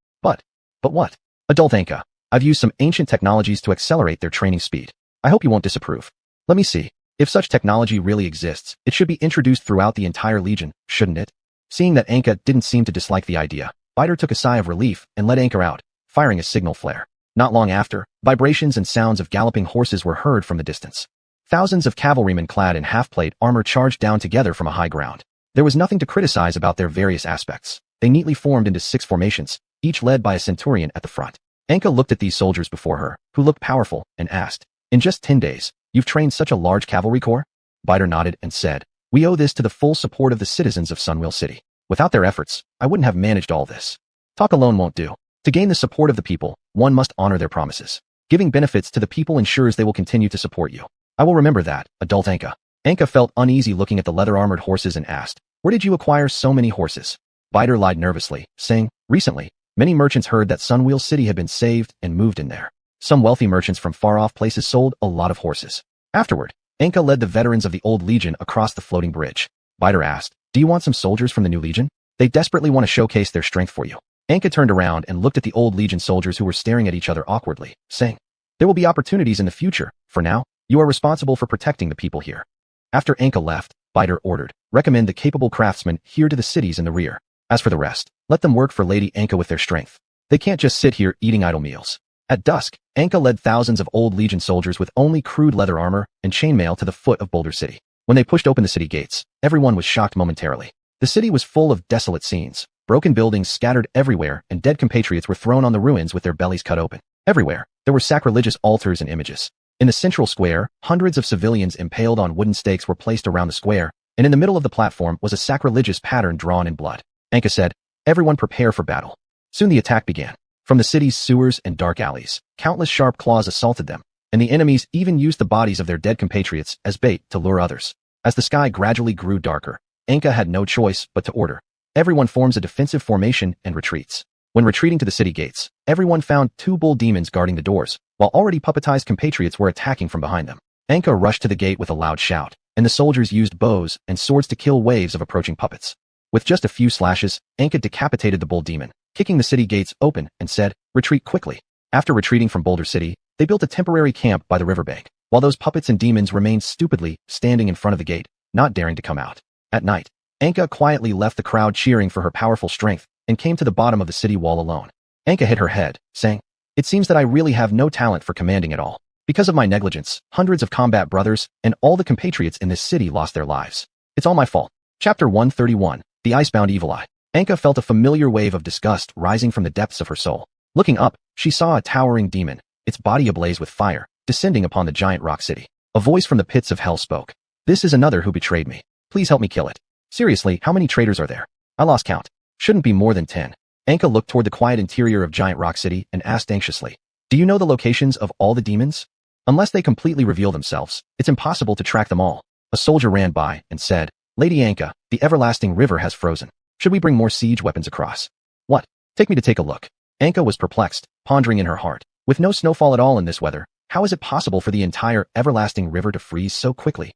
But what?" "Adult Anka, I've used some ancient technologies to accelerate their training speed. I hope you won't disapprove." "Let me see. If such technology really exists, it should be introduced throughout the entire legion, shouldn't it?" Seeing that Anka didn't seem to dislike the idea, Biter took a sigh of relief and let Anka out, firing a signal flare. Not long after, vibrations and sounds of galloping horses were heard from the distance. Thousands of cavalrymen clad in half-plate armor charged down together from a high ground. There was nothing to criticize about their various aspects. They neatly formed into 6 formations, each led by a centurion at the front. Anka looked at these soldiers before her, who looked powerful, and asked, "In just 10 days, you've trained such a large cavalry corps?" Biter nodded and said, "We owe this to the full support of the citizens of Sunwheel City. Without their efforts, I wouldn't have managed all this. Talk alone won't do. To gain the support of the people, one must honor their promises. Giving benefits to the people ensures they will continue to support you. I will remember that, Adult Anka." Anka felt uneasy looking at the leather-armored horses and asked, "Where did you acquire so many horses?" Biter lied nervously, saying, "Recently, many merchants heard that Sunwheel City had been saved and moved in there. Some wealthy merchants from far-off places sold a lot of horses. Afterward, Anka led the veterans of the old legion across the floating bridge. Biter asked, "Do you want some soldiers from the new legion? They desperately want to showcase their strength for you." Anka turned around and looked at the old legion soldiers who were staring at each other awkwardly, saying, "There will be opportunities in the future. For now, you are responsible for protecting the people here." After Anka left, Biter ordered, "Recommend the capable craftsmen here to the cities in the rear. As for the rest, let them work for Lady Anka with their strength. They can't just sit here eating idle meals." At dusk, Anka led thousands of old legion soldiers with only crude leather armor and chainmail to the foot of Boulder City. When they pushed open the city gates, everyone was shocked momentarily. The city was full of desolate scenes. Broken buildings scattered everywhere, and dead compatriots were thrown on the ruins with their bellies cut open. Everywhere, there were sacrilegious altars and images. In the central square, hundreds of civilians impaled on wooden stakes were placed around the square, and in the middle of the platform was a sacrilegious pattern drawn in blood. Anka said, "Everyone prepare for battle." Soon the attack began. From the city's sewers and dark alleys, countless sharp claws assaulted them, and the enemies even used the bodies of their dead compatriots as bait to lure others. As the sky gradually grew darker, Anka had no choice but to order. Everyone forms a defensive formation and retreats. When retreating to the city gates, everyone found two bull demons guarding the doors, while already puppetized compatriots were attacking from behind them. Anka rushed to the gate with a loud shout, and the soldiers used bows and swords to kill waves of approaching puppets. With just a few slashes, Anka decapitated the bull demon, kicking the city gates open, and said, "Retreat quickly." After retreating from Boulder City, they built a temporary camp by the riverbank, while those puppets and demons remained stupidly standing in front of the gate, not daring to come out. At night, Anka quietly left the crowd cheering for her powerful strength and came to the bottom of the city wall alone. Anka hit her head, saying, "It seems that I really have no talent for commanding at all. Because of my negligence, hundreds of combat brothers and all the compatriots in this city lost their lives. It's all my fault." Chapter 131, The Icebound Evil Eye. Anka felt a familiar wave of disgust rising from the depths of her soul. Looking up, she saw a towering demon, its body ablaze with fire, descending upon the giant rock city. A voice from the pits of hell spoke. "This is another who betrayed me. Please help me kill it." "Seriously, how many traitors are there? I lost count. Shouldn't be more than 10. Anka looked toward the quiet interior of Giant Rock City and asked anxiously, "Do you know the locations of all the demons? Unless they completely reveal themselves, it's impossible to track them all." A soldier ran by and said, "Lady Anka, the everlasting river has frozen. Should we bring more siege weapons across?" "What? Take me to take a look." Anka was perplexed, pondering in her heart. With no snowfall at all in this weather, how is it possible for the entire everlasting river to freeze so quickly?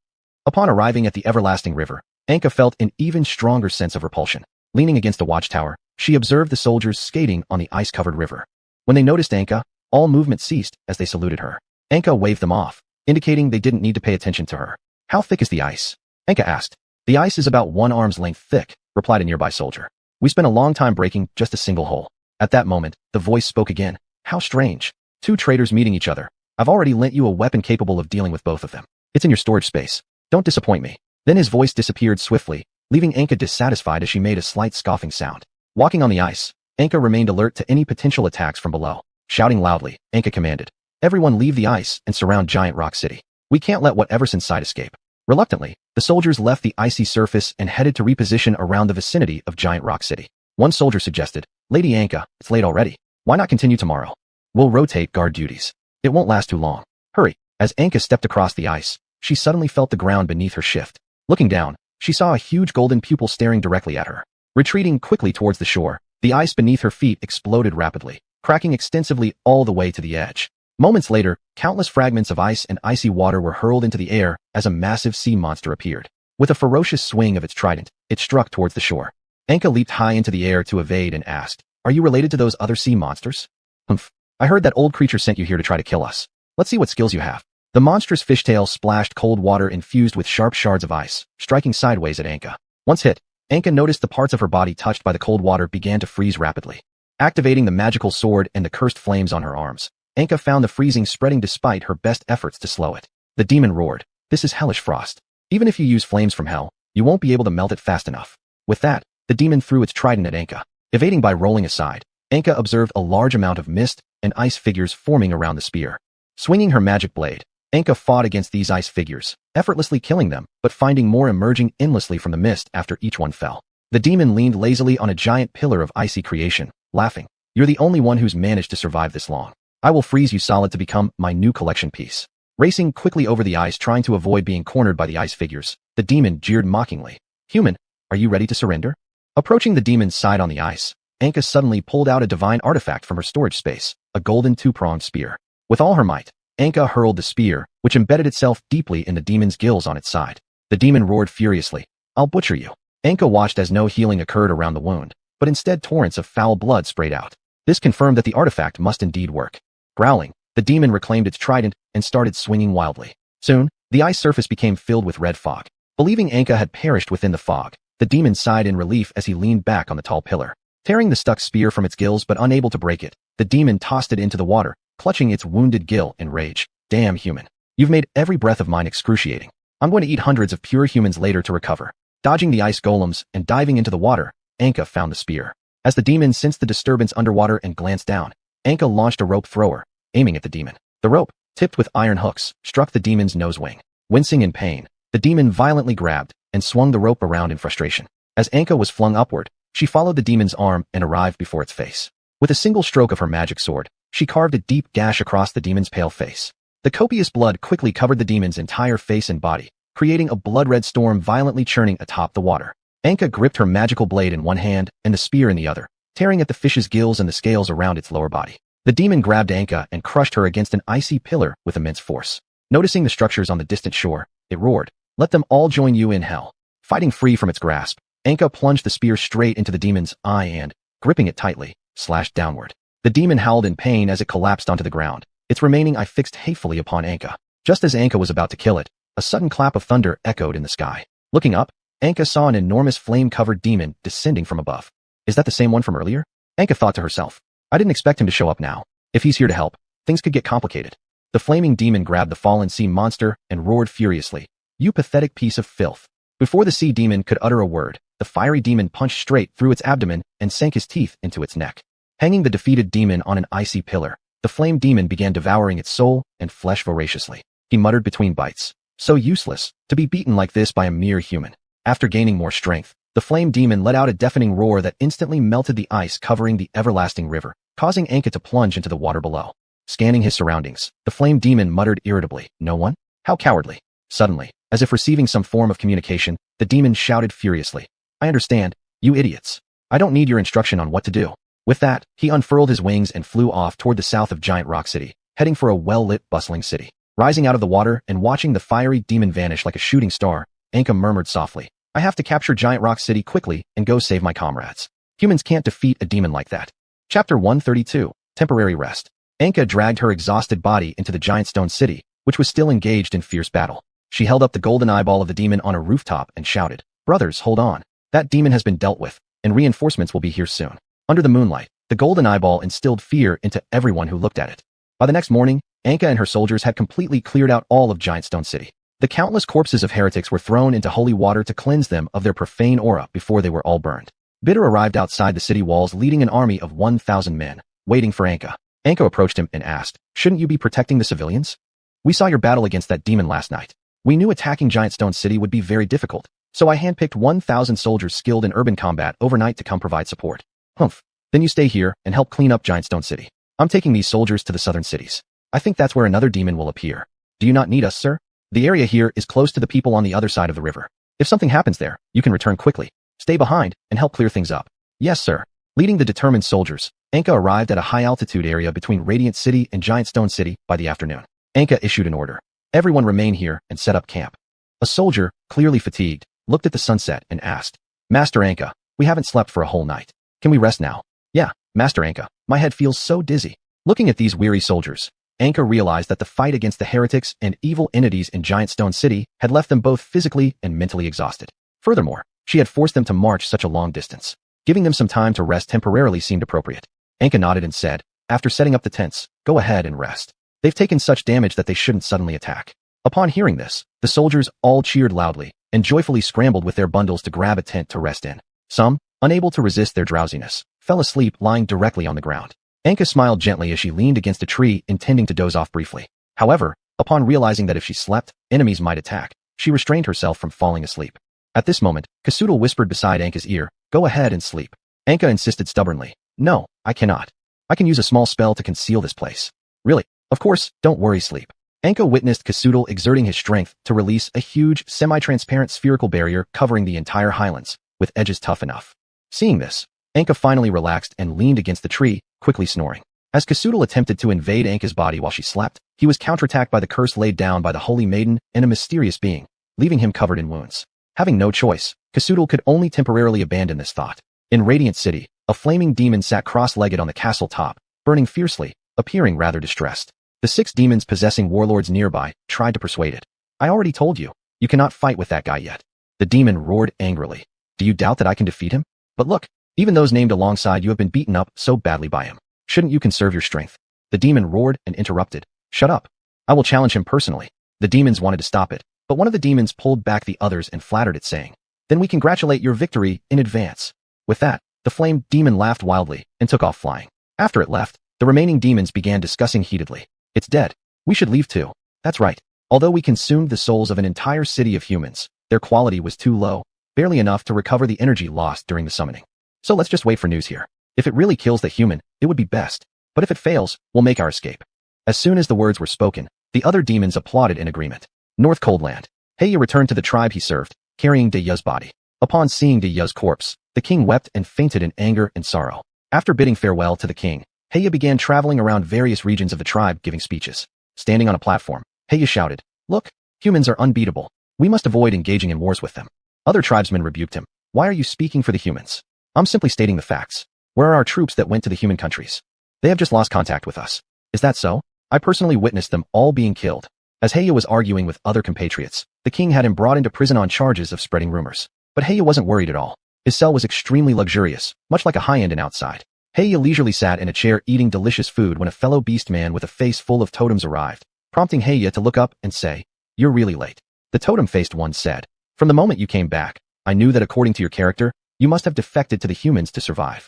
Upon arriving at the everlasting river, Anka felt an even stronger sense of repulsion. Leaning against a watchtower, she observed the soldiers skating on the ice-covered river. When they noticed Anka, all movement ceased as they saluted her. Anka waved them off, indicating they didn't need to pay attention to her. "How thick is the ice?" Anka asked. "The ice is about 1 arm's length thick," replied a nearby soldier. "We spent a long time breaking just a single hole." At that moment, the voice spoke again. "How strange. 2 traitors meeting each other. I've already lent you a weapon capable of dealing with both of them. It's in your storage space. Don't disappoint me." Then his voice disappeared swiftly, leaving Anka dissatisfied as she made a slight scoffing sound. Walking on the ice, Anka remained alert to any potential attacks from below. Shouting loudly, Anka commanded, "Everyone leave the ice and surround Giant Rock City. We can't let whatever's inside escape." Reluctantly, the soldiers left the icy surface and headed to reposition around the vicinity of Giant Rock City. One soldier suggested, "Lady Anka, it's late already. Why not continue tomorrow? We'll rotate guard duties. It won't last too long. Hurry." As Anka stepped across the ice, she suddenly felt the ground beneath her shift. Looking down, she saw a huge golden pupil staring directly at her. Retreating quickly towards the shore, the ice beneath her feet exploded rapidly, cracking extensively all the way to the edge. Moments later, countless fragments of ice and icy water were hurled into the air as a massive sea monster appeared. With a ferocious swing of its trident, it struck towards the shore. Anka leaped high into the air to evade and asked, "Are you related to those other sea monsters?" "Humph. I heard that old creature sent you here to try to kill us. Let's see what skills you have." The monstrous fishtail splashed cold water infused with sharp shards of ice, striking sideways at Anka. Once hit, Anka noticed the parts of her body touched by the cold water began to freeze rapidly. Activating the magical sword and the cursed flames on her arms, Anka found the freezing spreading despite her best efforts to slow it. The demon roared, "This is hellish frost. Even if you use flames from hell, you won't be able to melt it fast enough." With that, the demon threw its trident at Anka. Evading by rolling aside, Anka observed a large amount of mist and ice figures forming around the spear. Swinging her magic blade, Anka fought against these ice figures, effortlessly killing them, but finding more emerging endlessly from the mist after each one fell. The demon leaned lazily on a giant pillar of icy creation, laughing, "You're the only one who's managed to survive this long. I will freeze you solid to become my new collection piece." Racing quickly over the ice trying to avoid being cornered by the ice figures, the demon jeered mockingly, "Human, are you ready to surrender?" Approaching the demon's side on the ice, Anka suddenly pulled out a divine artifact from her storage space, a golden 2-pronged spear. With all her might, Anka hurled the spear, which embedded itself deeply in the demon's gills on its side. The demon roared furiously. "I'll butcher you." Anka watched as no healing occurred around the wound, but instead torrents of foul blood sprayed out. This confirmed that the artifact must indeed work. Growling, the demon reclaimed its trident and started swinging wildly. Soon, the ice surface became filled with red fog. Believing Anka had perished within the fog, the demon sighed in relief as he leaned back on the tall pillar. Tearing the stuck spear from its gills but unable to break it, the demon tossed it into the water, clutching its wounded gill in rage. "Damn human. You've made every breath of mine excruciating. I'm going to eat hundreds of pure humans later to recover." Dodging the ice golems and diving into the water, Anka found the spear. As the demon sensed the disturbance underwater and glanced down, Anka launched a rope thrower, aiming at the demon. The rope, tipped with iron hooks, struck the demon's nose wing. Wincing in pain, the demon violently grabbed and swung the rope around in frustration. As Anka was flung upward, she followed the demon's arm and arrived before its face. With a single stroke of her magic sword, she carved a deep gash across the demon's pale face. The copious blood quickly covered the demon's entire face and body, creating a blood-red storm violently churning atop the water. Anka gripped her magical blade in one hand and the spear in the other, tearing at the fish's gills and the scales around its lower body. The demon grabbed Anka and crushed her against an icy pillar with immense force. Noticing the structures on the distant shore, it roared, "Let them all join you in hell." Fighting free from its grasp, Anka plunged the spear straight into the demon's eye and, gripping it tightly, slashed downward. The demon howled in pain as it collapsed onto the ground, its remaining eye fixed hatefully upon Anka. Just as Anka was about to kill it, a sudden clap of thunder echoed in the sky. Looking up, Anka saw an enormous flame-covered demon descending from above. "Is that the same one from earlier?" Anka thought to herself. "I didn't expect him to show up now. If he's here to help, things could get complicated." The flaming demon grabbed the fallen sea monster and roared furiously, "You pathetic piece of filth." Before the sea demon could utter a word, the fiery demon punched straight through its abdomen and sank his teeth into its neck. Hanging the defeated demon on an icy pillar, the flame demon began devouring its soul and flesh voraciously. He muttered between bites, "So useless, to be beaten like this by a mere human." After gaining more strength, the flame demon let out a deafening roar that instantly melted the ice covering the everlasting river, causing Anka to plunge into the water below. Scanning his surroundings, the flame demon muttered irritably, "No one? How cowardly." Suddenly, as if receiving some form of communication, the demon shouted furiously, "I understand, you idiots. I don't need your instruction on what to do." With that, he unfurled his wings and flew off toward the south of Giant Rock City, heading for a well-lit, bustling city. Rising out of the water and watching the fiery demon vanish like a shooting star, Anka murmured softly, "I have to capture Giant Rock City quickly and go save my comrades. Humans can't defeat a demon like that." Chapter 132, Temporary Rest. Anka dragged her exhausted body into the giant stone city, which was still engaged in fierce battle. She held up the golden eyeball of the demon on a rooftop and shouted, "Brothers, hold on. That demon has been dealt with, and reinforcements will be here soon." Under the moonlight, the golden eyeball instilled fear into everyone who looked at it. By the next morning, Anka and her soldiers had completely cleared out all of Giant Stone City. The countless corpses of heretics were thrown into holy water to cleanse them of their profane aura before they were all burned. Bitter arrived outside the city walls leading an army of 1,000 men, waiting for Anka. Anka approached him and asked, "Shouldn't you be protecting the civilians? We saw your battle against that demon last night. We knew attacking Giant Stone City would be very difficult, so I handpicked 1,000 soldiers skilled in urban combat overnight to come provide support." "Humph. Then you stay here and help clean up Giant Stone City. I'm taking these soldiers to the southern cities. I think that's where another demon will appear. Do you not need us, sir? The area here is close to the people on the other side of the river. If something happens there, you can return quickly. Stay behind and help clear things up." "Yes, sir." Leading the determined soldiers, Anka arrived at a high-altitude area between Radiant City and Giant Stone City by the afternoon. Anka issued an order. "Everyone remain here and set up camp." A soldier, clearly fatigued, looked at the sunset and asked, "Master Anka, we haven't slept for a whole night. Can we rest now?" "Yeah, Master Anka, my head feels so dizzy." Looking at these weary soldiers, Anka realized that the fight against the heretics and evil entities in Giant Stone City had left them both physically and mentally exhausted. Furthermore, she had forced them to march such a long distance. Giving them some time to rest temporarily seemed appropriate. Anka nodded and said, after setting up the tents, "Go ahead and rest. They've taken such damage that they shouldn't suddenly attack." Upon hearing this, the soldiers all cheered loudly and joyfully scrambled with their bundles to grab a tent to rest in. Some, unable to resist their drowsiness, fell asleep lying directly on the ground. Anka smiled gently as she leaned against a tree intending to doze off briefly. However, upon realizing that if she slept, enemies might attack, she restrained herself from falling asleep. At this moment, Kasutal whispered beside Anka's ear, "Go ahead and sleep." Anka insisted stubbornly, "No, I cannot. I can use a small spell to conceal this place." "Really? Of course, don't worry, sleep." Anka witnessed Kasutal exerting his strength to release a huge, semi-transparent spherical barrier covering the entire highlands, with edges tough enough. Seeing this, Anka finally relaxed and leaned against the tree, quickly snoring. As Kasudal attempted to invade Anka's body while she slept, he was counterattacked by the curse laid down by the Holy Maiden and a mysterious being, leaving him covered in wounds. Having no choice, Kasudal could only temporarily abandon this thought. In Radiant City, a flaming demon sat cross-legged on the castle top, burning fiercely, appearing rather distressed. The 6 demons possessing warlords nearby tried to persuade it. I already told you, you cannot fight with that guy yet. The demon roared angrily. Do you doubt that I can defeat him? But look, even those named alongside you have been beaten up so badly by him. Shouldn't you conserve your strength? The demon roared and interrupted. Shut up. I will challenge him personally. The demons wanted to stop it, but one of the demons pulled back the others and flattered it, saying, Then we congratulate your victory in advance. With that, the flame demon laughed wildly and took off flying. After it left, the remaining demons began discussing heatedly. It's dead. We should leave too. That's right. Although we consumed the souls of an entire city of humans, their quality was too low, barely enough to recover the energy lost during the summoning. So let's just wait for news here. If it really kills the human, it would be best. But if it fails, we'll make our escape. As soon as the words were spoken, the other demons applauded in agreement. North Coldland. Heya returned to the tribe he served, carrying De Ya's body. Upon seeing De Ya's corpse, the king wept and fainted in anger and sorrow. After bidding farewell to the king, Heya began traveling around various regions of the tribe giving speeches. Standing on a platform, Heya shouted, Look, humans are unbeatable. We must avoid engaging in wars with them. Other tribesmen rebuked him. Why are you speaking for the humans? I'm simply stating the facts. Where are our troops that went to the human countries? They have just lost contact with us. Is that so? I personally witnessed them all being killed. As Heya was arguing with other compatriots, the king had him brought into prison on charges of spreading rumors. But Heya wasn't worried at all. His cell was extremely luxurious, much like a high-end inn outside. Heya leisurely sat in a chair eating delicious food when a fellow beast man with a face full of totems arrived, prompting Heya to look up and say, You're really late. The totem-faced one said, From the moment you came back, I knew that according to your character, you must have defected to the humans to survive.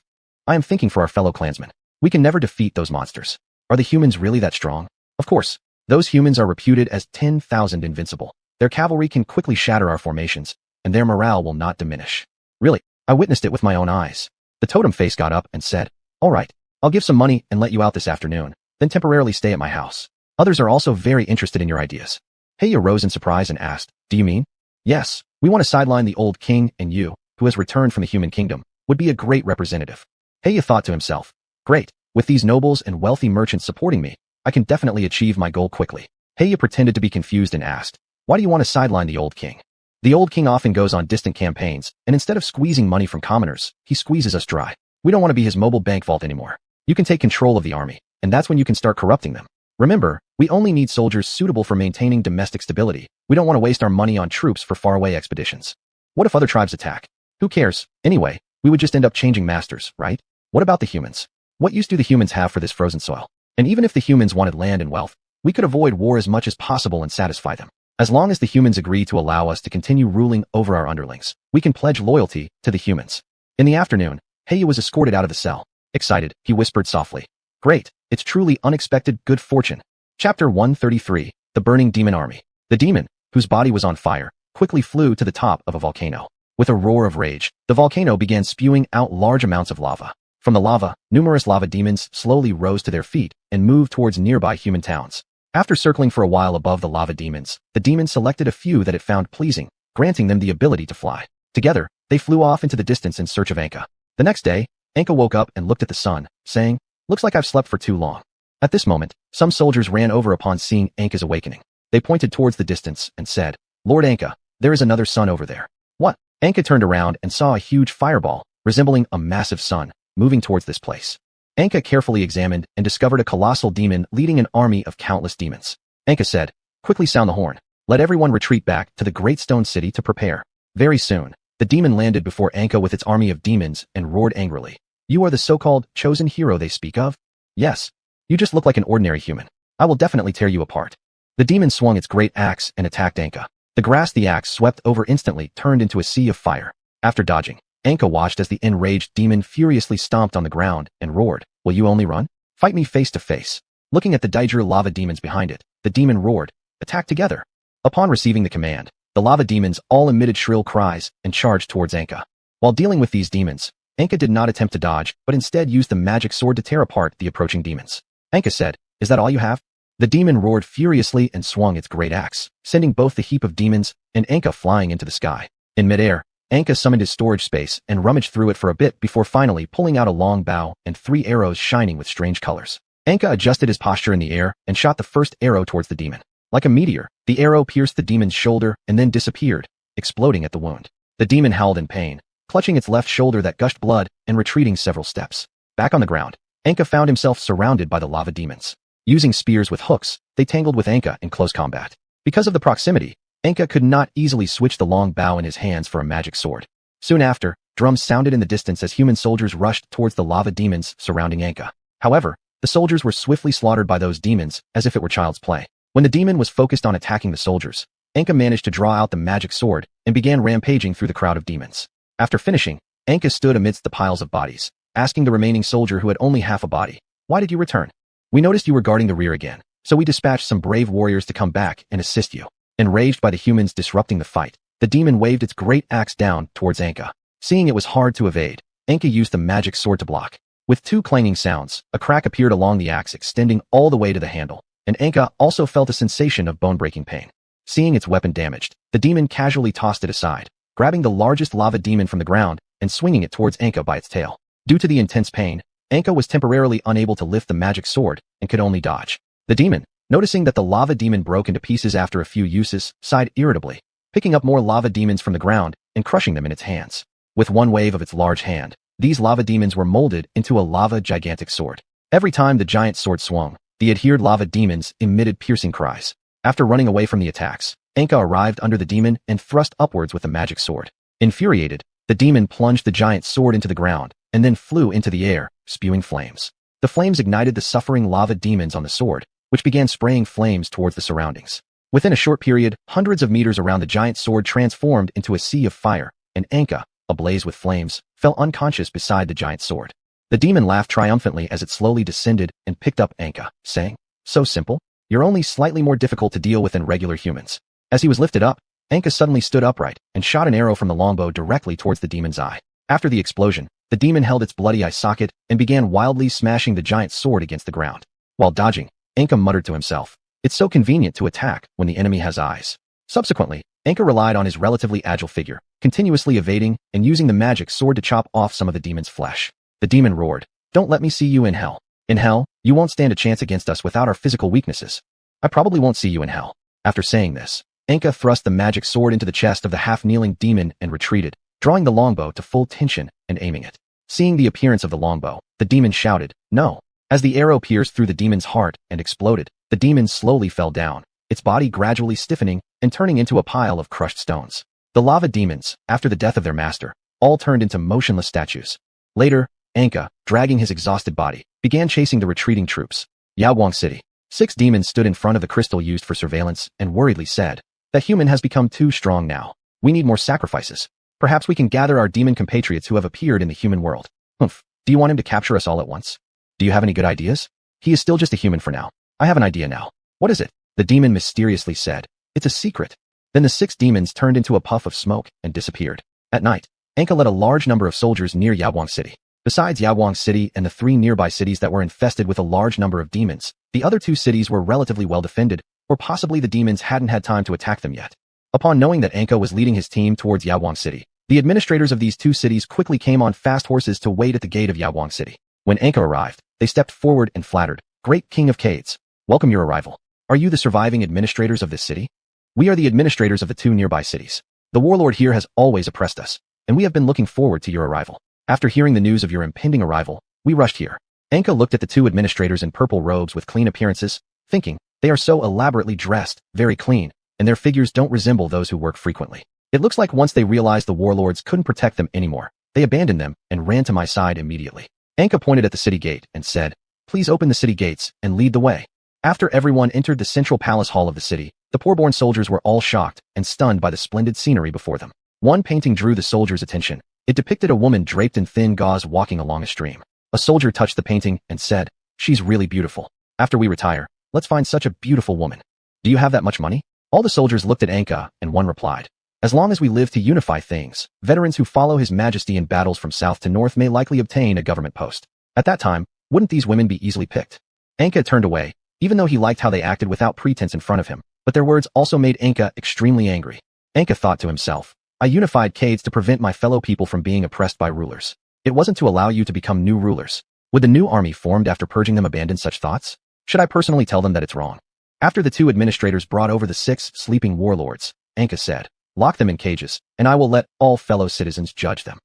I am thinking for our fellow clansmen. We can never defeat those monsters. Are the humans really that strong? Of course. Those humans are reputed as 10,000 invincible. Their cavalry can quickly shatter our formations, and their morale will not diminish. Really, I witnessed it with my own eyes. The totem face got up and said, All right, I'll give some money and let you out this afternoon, then temporarily stay at my house. Others are also very interested in your ideas. Heya rose in surprise and asked, Do you mean? Yes, we want to sideline the old king, and you, who has returned from the human kingdom, would be a great representative. Heya thought to himself, Great, with these nobles and wealthy merchants supporting me, I can definitely achieve my goal quickly. Heya pretended to be confused and asked, Why do you want to sideline the old king? The old king often goes on distant campaigns, and instead of squeezing money from commoners, he squeezes us dry. We don't want to be his mobile bank vault anymore. You can take control of the army, and that's when you can start corrupting them. Remember, we only need soldiers suitable for maintaining domestic stability. We don't want to waste our money on troops for faraway expeditions. What if other tribes attack? Who cares? Anyway, we would just end up changing masters, right? What about the humans? What use do the humans have for this frozen soil? And even if the humans wanted land and wealth, we could avoid war as much as possible and satisfy them. As long as the humans agree to allow us to continue ruling over our underlings, we can pledge loyalty to the humans. In the afternoon, Heya was escorted out of the cell. Excited, he whispered softly, Great, it's truly unexpected good fortune. Chapter 133, The Burning Demon Army. The demon, whose body was on fire, quickly flew to the top of a volcano. With a roar of rage, the volcano began spewing out large amounts of lava. From the lava, numerous lava demons slowly rose to their feet and moved towards nearby human towns. After circling for a while above the lava demons, the demon selected a few that it found pleasing, granting them the ability to fly. Together, they flew off into the distance in search of Anka. The next day, Anka woke up and looked at the sun, saying, Looks like I've slept for too long. At this moment, some soldiers ran over upon seeing Anka's awakening. They pointed towards the distance and said, Lord Anka, there is another sun over there. What? Anka turned around and saw a huge fireball, resembling a massive sun, moving towards this place. Anka carefully examined and discovered a colossal demon leading an army of countless demons. Anka said, Quickly sound the horn. Let everyone retreat back to the Great Stone City to prepare. Very soon, the demon landed before Anka with its army of demons and roared angrily. You are the so-called chosen hero they speak of? Yes. You just look like an ordinary human. I will definitely tear you apart. The demon swung its great axe and attacked Anka. The grass the axe swept over instantly turned into a sea of fire. After dodging, Anka watched as the enraged demon furiously stomped on the ground and roared, Will you only run? Fight me face to face. Looking at the Daijuru lava demons behind it, the demon roared, Attack together. Upon receiving the command, the lava demons all emitted shrill cries and charged towards Anka. While dealing with these demons, Anka did not attempt to dodge, but instead used the magic sword to tear apart the approaching demons. Anka said, Is that all you have? The demon roared furiously and swung its great axe, sending both the heap of demons and Anka flying into the sky. In midair, Anka summoned his storage space and rummaged through it for a bit before finally pulling out a long bow and 3 arrows shining with strange colors. Anka adjusted his posture in the air and shot the first arrow towards the demon. Like a meteor, the arrow pierced the demon's shoulder and then disappeared, exploding at the wound. The demon howled in pain, clutching its left shoulder that gushed blood and retreating several steps. Back on the ground, Anka found himself surrounded by the lava demons. Using spears with hooks, they tangled with Anka in close combat. Because of the proximity, Anka could not easily switch the long bow in his hands for a magic sword. Soon after, drums sounded in the distance as human soldiers rushed towards the lava demons surrounding Anka. However, the soldiers were swiftly slaughtered by those demons as if it were child's play. When the demon was focused on attacking the soldiers, Anka managed to draw out the magic sword and began rampaging through the crowd of demons. After finishing, Anka stood amidst the piles of bodies, asking the remaining soldier who had only half a body, "Why did you return?" "We noticed you were guarding the rear again, so we dispatched some brave warriors to come back and assist you." Enraged by the humans disrupting the fight, the demon waved its great axe down towards Anka. Seeing it was hard to evade, Anka used the magic sword to block. With two clanging sounds, a crack appeared along the axe extending all the way to the handle, and Anka also felt a sensation of bone-breaking pain. Seeing its weapon damaged, the demon casually tossed it aside, grabbing the largest lava demon from the ground and swinging it towards Anka by its tail. Due to the intense pain, Anka was temporarily unable to lift the magic sword and could only dodge. The demon, noticing that the lava demon broke into pieces after a few uses, sighed irritably, picking up more lava demons from the ground and crushing them in its hands. With one wave of its large hand, these lava demons were molded into a lava gigantic sword. Every time the giant sword swung, the adhered lava demons emitted piercing cries. After running away from the attacks, Anka arrived under the demon and thrust upwards with the magic sword. Infuriated, the demon plunged the giant sword into the ground and then flew into the air, spewing flames. The flames ignited the suffering lava demons on the sword, which began spraying flames towards the surroundings. Within a short period, hundreds of meters around the giant sword transformed into a sea of fire, and Anka, ablaze with flames, fell unconscious beside the giant sword. The demon laughed triumphantly as it slowly descended and picked up Anka, saying, "So simple? You're only slightly more difficult to deal with than regular humans." As he was lifted up, Anka suddenly stood upright and shot an arrow from the longbow directly towards the demon's eye. After the explosion, the demon held its bloody eye socket and began wildly smashing the giant sword against the ground. While dodging, Anka muttered to himself, "It's so convenient to attack when the enemy has eyes." Subsequently, Anka relied on his relatively agile figure, continuously evading and using the magic sword to chop off some of the demon's flesh. The demon roared, "Don't let me see you in hell. In hell, you won't stand a chance against us without our physical weaknesses. I probably won't see you in hell." After saying this, Anka thrust the magic sword into the chest of the half-kneeling demon and retreated, drawing the longbow to full tension and aiming it. Seeing the appearance of the longbow, the demon shouted, "No!" As the arrow pierced through the demon's heart and exploded, the demon slowly fell down, its body gradually stiffening and turning into a pile of crushed stones. The lava demons, after the death of their master, all turned into motionless statues. Later, Anka, dragging his exhausted body, began chasing the retreating troops. Yaoguang City. 6 demons stood in front of the crystal used for surveillance and worriedly said, "That human has become too strong now. We need more sacrifices. Perhaps we can gather our demon compatriots who have appeared in the human world." "Humph, do you want him to capture us all at once? Do you have any good ideas?" "He is still just a human for now. I have an idea now." "What is it?" the demon mysteriously said. "It's a secret." Then the 6 demons turned into a puff of smoke and disappeared. At night, Anka led a large number of soldiers near Yaoguang City. Besides Yaoguang City and the 3 nearby cities that were infested with a large number of demons, the other 2 cities were relatively well defended, or possibly the demons hadn't had time to attack them yet. Upon knowing that Anka was leading his team towards Yaoguang City, the administrators of these 2 cities quickly came on fast horses to wait at the gate of Yaoguang City. When Anka arrived, they stepped forward and flattered, "Great King of Cades, welcome your arrival. Are you the surviving administrators of this city?" "We are the administrators of the 2 nearby cities. The warlord here has always oppressed us, and we have been looking forward to your arrival. After hearing the news of your impending arrival, we rushed here." Anka looked at the 2 administrators in purple robes with clean appearances, thinking, they are so elaborately dressed, very clean, and their figures don't resemble those who work frequently. It looks like once they realized the warlords couldn't protect them anymore, they abandoned them and ran to my side immediately. Anka pointed at the city gate and said, "Please open the city gates and lead the way." After everyone entered the central palace hall of the city, the poor-born soldiers were all shocked and stunned by the splendid scenery before them. One painting drew the soldiers' attention. It depicted a woman draped in thin gauze walking along a stream. A soldier touched the painting and said, "She's really beautiful. After we retire, let's find such a beautiful woman. Do you have that much money?" All the soldiers looked at Anka, and one replied, "As long as we live to unify things, veterans who follow His Majesty in battles from south to north may likely obtain a government post. At that time, wouldn't these women be easily picked?" Anka turned away, even though he liked how they acted without pretense in front of him, but their words also made Anka extremely angry. Anka thought to himself, "I unified Cades to prevent my fellow people from being oppressed by rulers. It wasn't to allow you to become new rulers. Would the new army formed after purging them abandon such thoughts? Should I personally tell them that it's wrong? After the two administrators brought over the 6 sleeping warlords, Anka said, lock them in cages, and I will let all fellow citizens judge them.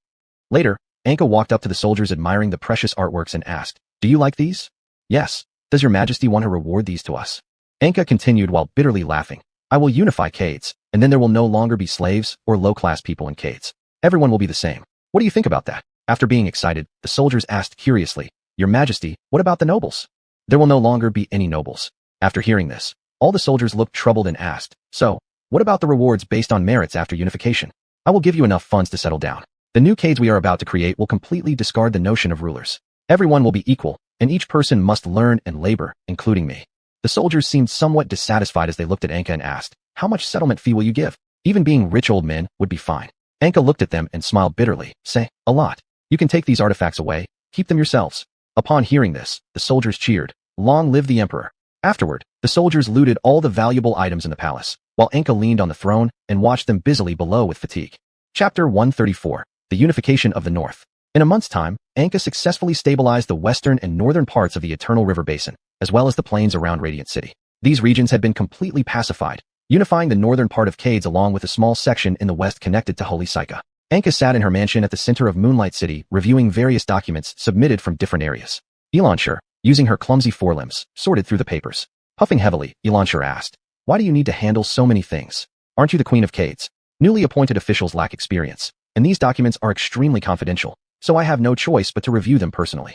Later, Anka walked up to the soldiers admiring the precious artworks and asked, do you like these? Yes. Does your majesty want to reward these to us? Anka continued while bitterly laughing, I will unify Cades, and then there will no longer be slaves or low-class people in Cades. Everyone will be the same. What do you think about that? After being excited, the soldiers asked curiously, Your Majesty, what about the nobles? There will no longer be any nobles. After hearing this, all the soldiers looked troubled and asked, So, what about the rewards based on merits after unification? I will give you enough funds to settle down. The new Cades we are about to create will completely discard the notion of rulers. Everyone will be equal, and each person must learn and labor, including me. The soldiers seemed somewhat dissatisfied as they looked at Anka and asked, How much settlement fee will you give? Even being rich old men would be fine. Anka looked at them and smiled bitterly, saying, A lot. You can take these artifacts away, keep them yourselves. Upon hearing this, the soldiers cheered, Long live the emperor. Afterward, the soldiers looted all the valuable items in the palace, while Anka leaned on the throne and watched them busily below with fatigue. Chapter 134. The Unification of the North. In a month's time, Anka successfully stabilized the western and northern parts of the Eternal River Basin, as well as the plains around Radiant City. These regions had been completely pacified, unifying the northern part of Cades along with a small section in the west connected to Holy Sika. Anka sat in her mansion at the center of Moonlight City, reviewing various documents submitted from different areas. Elanshur, using her clumsy forelimbs, sorted through the papers. Puffing heavily, Elanshur asked, Why do you need to handle so many things? Aren't you the Queen of Cades? Newly appointed officials lack experience, and these documents are extremely confidential, so I have no choice but to review them personally.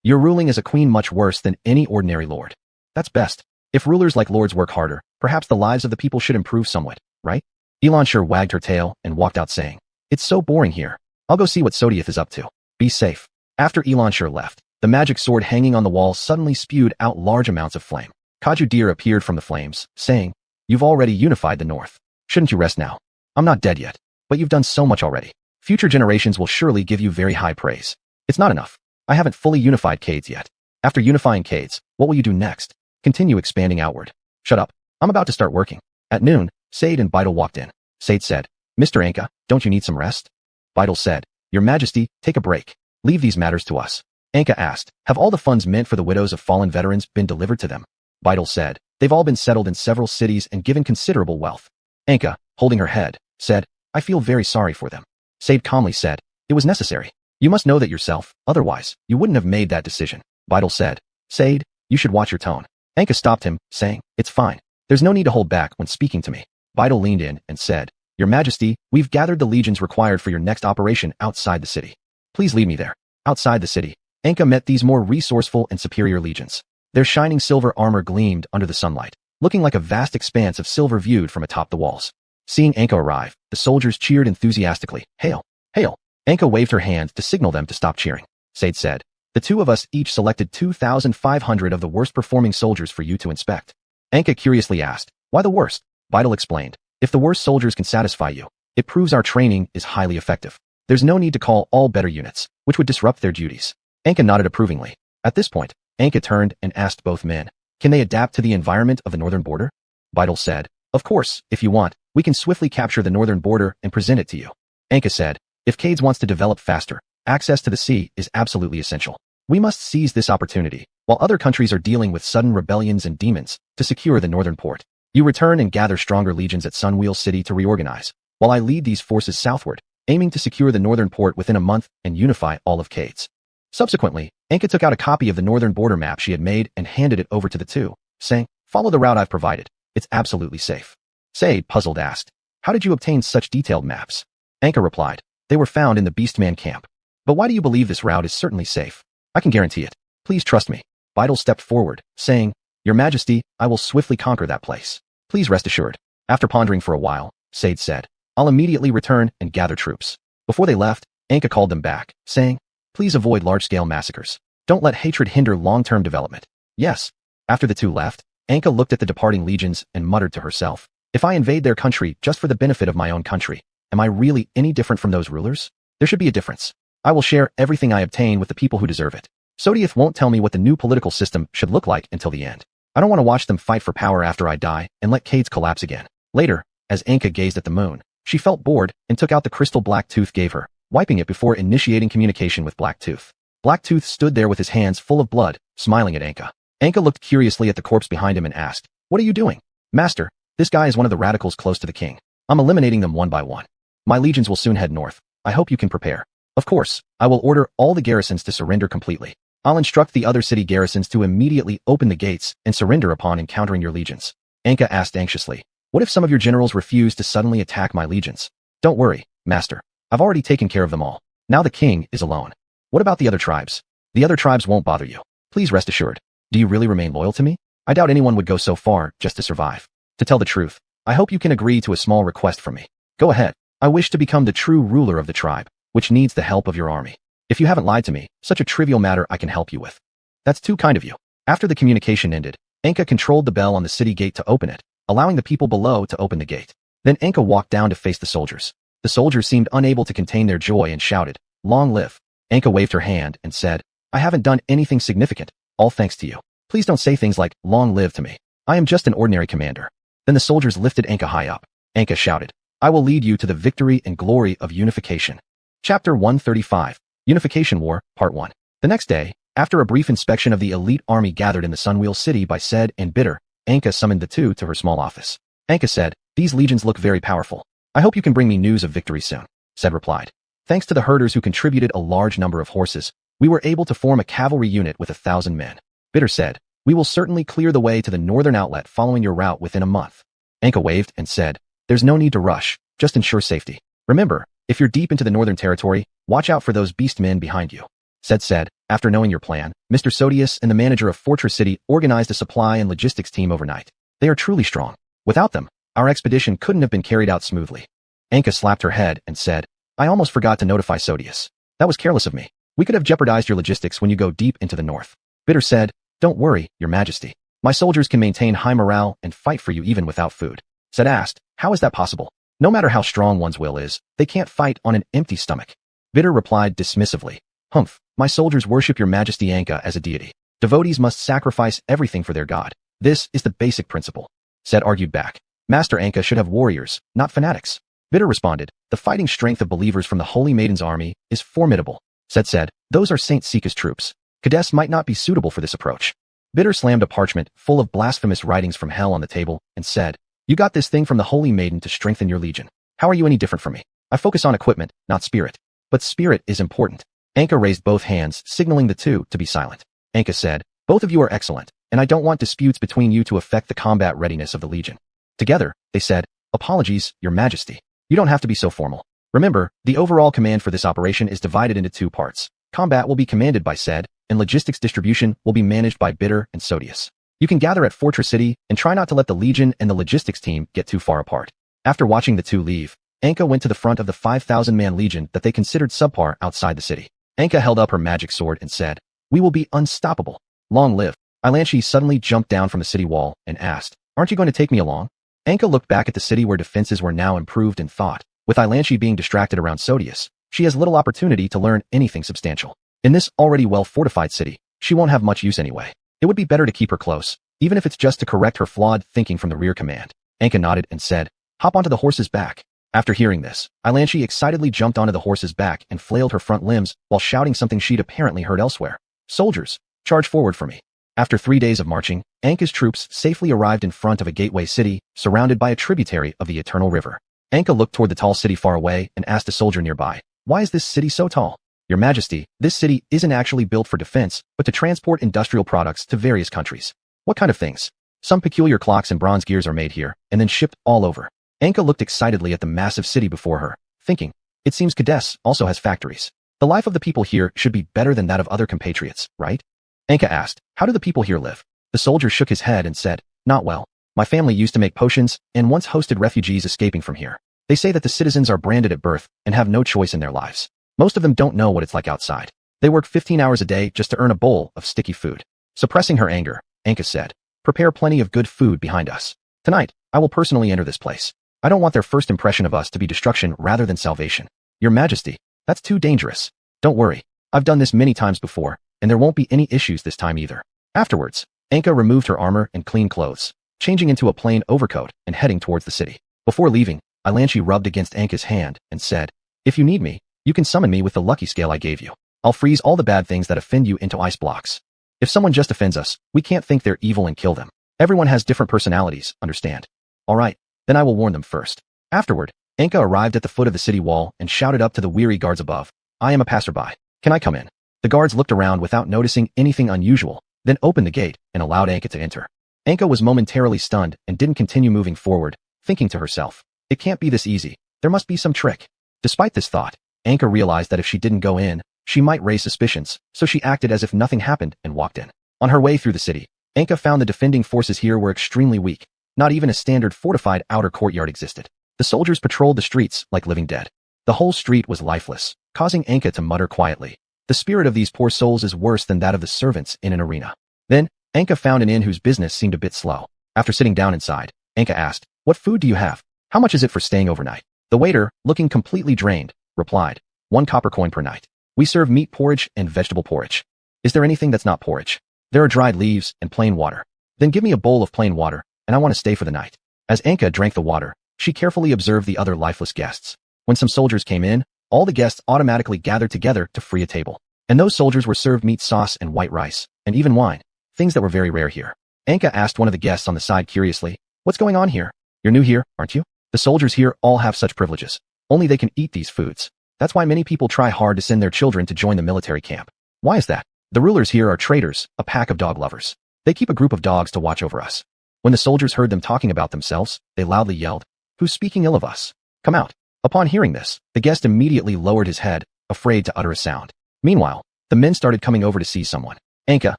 Your ruling as a queen much worse than any ordinary lord. That's best. If rulers like lords work harder, perhaps the lives of the people should improve somewhat, right? Elanshur wagged her tail and walked out saying, It's so boring here. I'll go see what Sodiath is up to. Be safe. After Elanshur left, the magic sword hanging on the wall suddenly spewed out large amounts of flame. Kajudir appeared from the flames, saying, You've already unified the north. Shouldn't you rest now? I'm not dead yet, but you've done so much already. Future generations will surely give you very high praise. It's not enough. I haven't fully unified Cades yet. After unifying Cades, what will you do next? Continue expanding outward. Shut up. I'm about to start working. At noon, Said and Beidel walked in. Said said, Mr. Anka, don't you need some rest? Beidel said, Your Majesty, take a break. Leave these matters to us. Anka asked, Have all the funds meant for the widows of fallen veterans been delivered to them? Beidel said, They've all been settled in several cities and given considerable wealth. Anka, holding her head, said, I feel very sorry for them. Said calmly said, It was necessary. You must know that yourself, otherwise, you wouldn't have made that decision. Beidel said, Said, you should watch your tone. Anka stopped him, saying, It's fine. There's no need to hold back when speaking to me. Beidel leaned in and said, Your Majesty, we've gathered the legions required for your next operation outside the city. Please lead me there. Outside the city, Anka met these more resourceful and superior legions. Their shining silver armor gleamed under the sunlight, looking like a vast expanse of silver viewed from atop the walls. Seeing Anka arrive, the soldiers cheered enthusiastically. Hail! Hail! Anka waved her hand to signal them to stop cheering. Said said, The two of us each selected 2,500 of the worst-performing soldiers for you to inspect. Anka curiously asked, Why the worst? Beidel explained, If the worst soldiers can satisfy you, it proves our training is highly effective. There's no need to call all better units, which would disrupt their duties. Anka nodded approvingly. At this point, Anka turned and asked both men, Can they adapt to the environment of the northern border? Beidel said, Of course, if you want, we can swiftly capture the northern border and present it to you. Anka said, If Cades wants to develop faster, access to the sea is absolutely essential. We must seize this opportunity, while other countries are dealing with sudden rebellions and demons, to secure the northern port. You return and gather stronger legions at Sunwheel City to reorganize, while I lead these forces southward, aiming to secure the northern port within a month and unify all of Cades. Subsequently, Anka took out a copy of the northern border map she had made and handed it over to the two, saying, Follow the route I've provided. It's absolutely safe. Said, puzzled, asked, How did you obtain such detailed maps? Anka replied, They were found in the Beastman camp. But why do you believe this route is certainly safe? I can guarantee it. Please trust me. Beidel stepped forward, saying, Your Majesty, I will swiftly conquer that place. Please rest assured. After pondering for a while, Said said, I'll immediately return and gather troops. Before they left, Anka called them back, saying, Please avoid large-scale massacres. Don't let hatred hinder long-term development. Yes. After the two left, Anka looked at the departing legions and muttered to herself, If I invade their country just for the benefit of my own country, am I really any different from those rulers? There should be a difference. I will share everything I obtain with the people who deserve it. Sodiath won't tell me what the new political system should look like until the end. I don't want to watch them fight for power after I die and let Cades collapse again. Later, as Anka gazed at the moon, she felt bored and took out the crystal Black Tooth gave her, wiping it before initiating communication with Black Tooth. Blacktooth stood there with his hands full of blood, smiling at Anka. Anka looked curiously at the corpse behind him and asked, "What are you doing?" "Master, this guy is one of the radicals close to the king. I'm eliminating them one by one. My legions will soon head north. I hope you can prepare. Of course, I will order all the garrisons to surrender completely. I'll instruct the other city garrisons to immediately open the gates and surrender upon encountering your legions." Anka asked anxiously, "What if some of your generals refuse to suddenly attack my legions?" "Don't worry, master. I've already taken care of them all. Now the king is alone. What about the other tribes?" "The other tribes won't bother you. Please rest assured. Do you really remain loyal to me?" "I doubt anyone would go so far just to survive. To tell the truth, I hope you can agree to a small request from me. Go ahead. I wish to become the true ruler of the tribe, which needs the help of your army. If you haven't lied to me, such a trivial matter I can help you with." "That's too kind of you." After the communication ended, Anka controlled the bell on the city gate to open it, allowing the people below to open the gate. Then Anka walked down to face the soldiers. The soldiers seemed unable to contain their joy and shouted, "Long live." Anka waved her hand and said, "I haven't done anything significant, all thanks to you. Please don't say things like, 'Long live' to me. I am just an ordinary commander." Then the soldiers lifted Anka high up. Anka shouted, "I will lead you to the victory and glory of unification." Chapter 135, Unification War, Part 1. The next day, after a brief inspection of the elite army gathered in the Sunwheel City by Said and Bitter, Anka summoned the two to her small office. Anka said, "These legions look very powerful. I hope you can bring me news of victory soon." Said replied, "Thanks to the herders who contributed a large number of horses, we were able to form a cavalry unit with 1,000 men." Bitter said, "We will certainly clear the way to the northern outlet following your route within a month." Anka waved and said, "There's no need to rush, just ensure safety. Remember, if you're deep into the northern territory, watch out for those beast men behind you." Said, "After knowing your plan, Mr. Sodius and the manager of Fortress City organized a supply and logistics team overnight. They are truly strong. Without them, our expedition couldn't have been carried out smoothly." Anka slapped her head and said, "I almost forgot to notify Sodius. That was careless of me. We could have jeopardized your logistics when you go deep into the north." Bitter said, "Don't worry, your majesty. My soldiers can maintain high morale and fight for you even without food." Said asked, "How is that possible? No matter how strong one's will is, they can't fight on an empty stomach." Bitter replied dismissively, "Humph, my soldiers worship your majesty Anka as a deity. Devotees must sacrifice everything for their god. This is the basic principle." Said argued back, "Master Anka should have warriors, not fanatics." Bitter responded, "The fighting strength of believers from the Holy Maiden's army is formidable." Said, "Those are Saint Sika's troops. Kadesh might not be suitable for this approach." Bitter slammed a parchment full of blasphemous writings from hell on the table and said, "You got this thing from the Holy Maiden to strengthen your legion. How are you any different from me? I focus on equipment, not spirit. But spirit is important." Anka raised both hands, signaling the two to be silent. Anka said, "Both of you are excellent, and I don't want disputes between you to affect the combat readiness of the legion." Together, they said, "Apologies, your majesty. You don't have to be so formal. Remember, the overall command for this operation is divided into two parts. Combat will be commanded by Said, and logistics distribution will be managed by Bitter and Sodius. You can gather at Fortress City and try not to let the legion and the logistics team get too far apart." After watching the two leave, Anka went to the front of the 5,000-man legion that they considered subpar outside the city. Anka held up her magic sword and said, "We will be unstoppable. Long live." Ilanchi suddenly jumped down from the city wall and asked, "Aren't you going to take me along?" Anka looked back at the city where defenses were now improved and thought, with Ilanchi being distracted around Sodius, she has little opportunity to learn anything substantial. In this already well-fortified city, she won't have much use anyway. It would be better to keep her close, even if it's just to correct her flawed thinking from the rear command. Anka nodded and said, "Hop onto the horse's back." After hearing this, Ilanchi excitedly jumped onto the horse's back and flailed her front limbs while shouting something she'd apparently heard elsewhere. "Soldiers, charge forward for me." After 3 days of marching, Anka's troops safely arrived in front of a gateway city, surrounded by a tributary of the Eternal River. Anka looked toward the tall city far away and asked a soldier nearby, "Why is this city so tall?" "Your Majesty, this city isn't actually built for defense, but to transport industrial products to various countries." "What kind of things?" "Some peculiar clocks and bronze gears are made here, and then shipped all over." Anka looked excitedly at the massive city before her, thinking, "It seems Kadesh also has factories. The life of the people here should be better than that of other compatriots, right?" Anka asked, "How do the people here live?" The soldier shook his head and said, "Not well. My family used to make potions and once hosted refugees escaping from here. They say that the citizens are branded at birth and have no choice in their lives. Most of them don't know what it's like outside. They work 15 hours a day just to earn a bowl of sticky food." Suppressing her anger, Anka said, "Prepare plenty of good food behind us. Tonight, I will personally enter this place. I don't want their first impression of us to be destruction rather than salvation." "Your Majesty, that's too dangerous." "Don't worry. I've done this many times before, and there won't be any issues this time either." Afterwards, Anka removed her armor and clean clothes, changing into a plain overcoat and heading towards the city. Before leaving, Ilanchi rubbed against Anka's hand and said, "If you need me, you can summon me with the lucky scale I gave you." I'll freeze all the bad things that offend you into ice blocks. If someone just offends us, we can't think they're evil and kill them. Everyone has different personalities, understand? All right, then I will warn them first. Afterward, Anka arrived at the foot of the city wall and shouted up to the weary guards above. I am a passerby. Can I come in? The guards looked around without noticing anything unusual, then opened the gate and allowed Anka to enter. Anka was momentarily stunned and didn't continue moving forward, thinking to herself, it can't be this easy. There must be some trick. Despite this thought, Anka realized that if she didn't go in, she might raise suspicions, so she acted as if nothing happened and walked in. On her way through the city, Anka found the defending forces here were extremely weak. Not even a standard fortified outer courtyard existed. The soldiers patrolled the streets like living dead. The whole street was lifeless, causing Anka to mutter quietly. The spirit of these poor souls is worse than that of the servants in an arena. Then, Anka found an inn whose business seemed a bit slow. After sitting down inside, Anka asked, what food do you have? How much is it for staying overnight? The waiter, looking completely drained, replied, 1 copper coin per night. We serve meat porridge and vegetable porridge. Is there anything that's not porridge? There are dried leaves and plain water. Then give me a bowl of plain water, and I want to stay for the night. As Anka drank the water, she carefully observed the other lifeless guests. When some soldiers came in, all the guests automatically gathered together to free a table. And those soldiers were served meat sauce and white rice, and even wine, things that were very rare here. Anka asked one of the guests on the side curiously, what's going on here? You're new here, aren't you? The soldiers here all have such privileges. Only they can eat these foods. That's why many people try hard to send their children to join the military camp. Why is that? The rulers here are traitors, a pack of dog lovers. They keep a group of dogs to watch over us. When the soldiers heard them talking about themselves, they loudly yelled, who's speaking ill of us? Come out. Upon hearing this, the guest immediately lowered his head, afraid to utter a sound. Meanwhile, the men started coming over to see someone. Anka,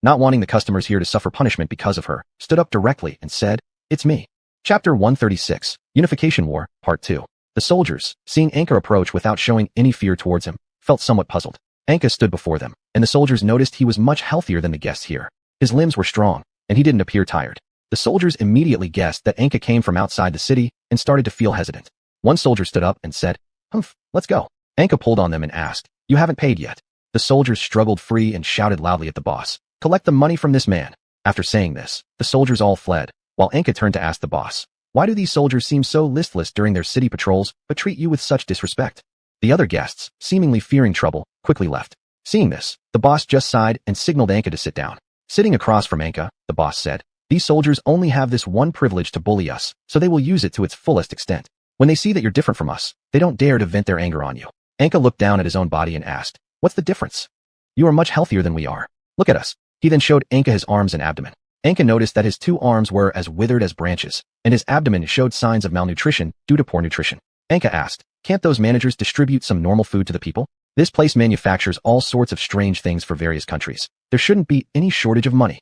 not wanting the customers here to suffer punishment because of her, stood up directly and said, it's me. Chapter 136, Unification War, Part 2. The soldiers, seeing Anka approach without showing any fear towards him, felt somewhat puzzled. Anka stood before them, and the soldiers noticed he was much healthier than the guests here. His limbs were strong, and he didn't appear tired. The soldiers immediately guessed that Anka came from outside the city and started to feel hesitant. One soldier stood up and said, humph, let's go. Anka pulled on them and asked, you haven't paid yet. The soldiers struggled free and shouted loudly at the boss, collect the money from this man. After saying this, the soldiers all fled, while Anka turned to ask the boss, why do these soldiers seem so listless during their city patrols but treat you with such disrespect? The other guests, seemingly fearing trouble, quickly left. Seeing this, the boss just sighed and signaled Anka to sit down. Sitting across from Anka, the boss said, these soldiers only have this one privilege to bully us, so they will use it to its fullest extent. When they see that you're different from us, they don't dare to vent their anger on you. Anka looked down at his own body and asked, what's the difference? You are much healthier than we are. Look at us. He then showed Anka his arms and abdomen. Anka noticed that his 2 arms were as withered as branches, and his abdomen showed signs of malnutrition due to poor nutrition. Anka asked, can't those managers distribute some normal food to the people? This place manufactures all sorts of strange things for various countries. There shouldn't be any shortage of money.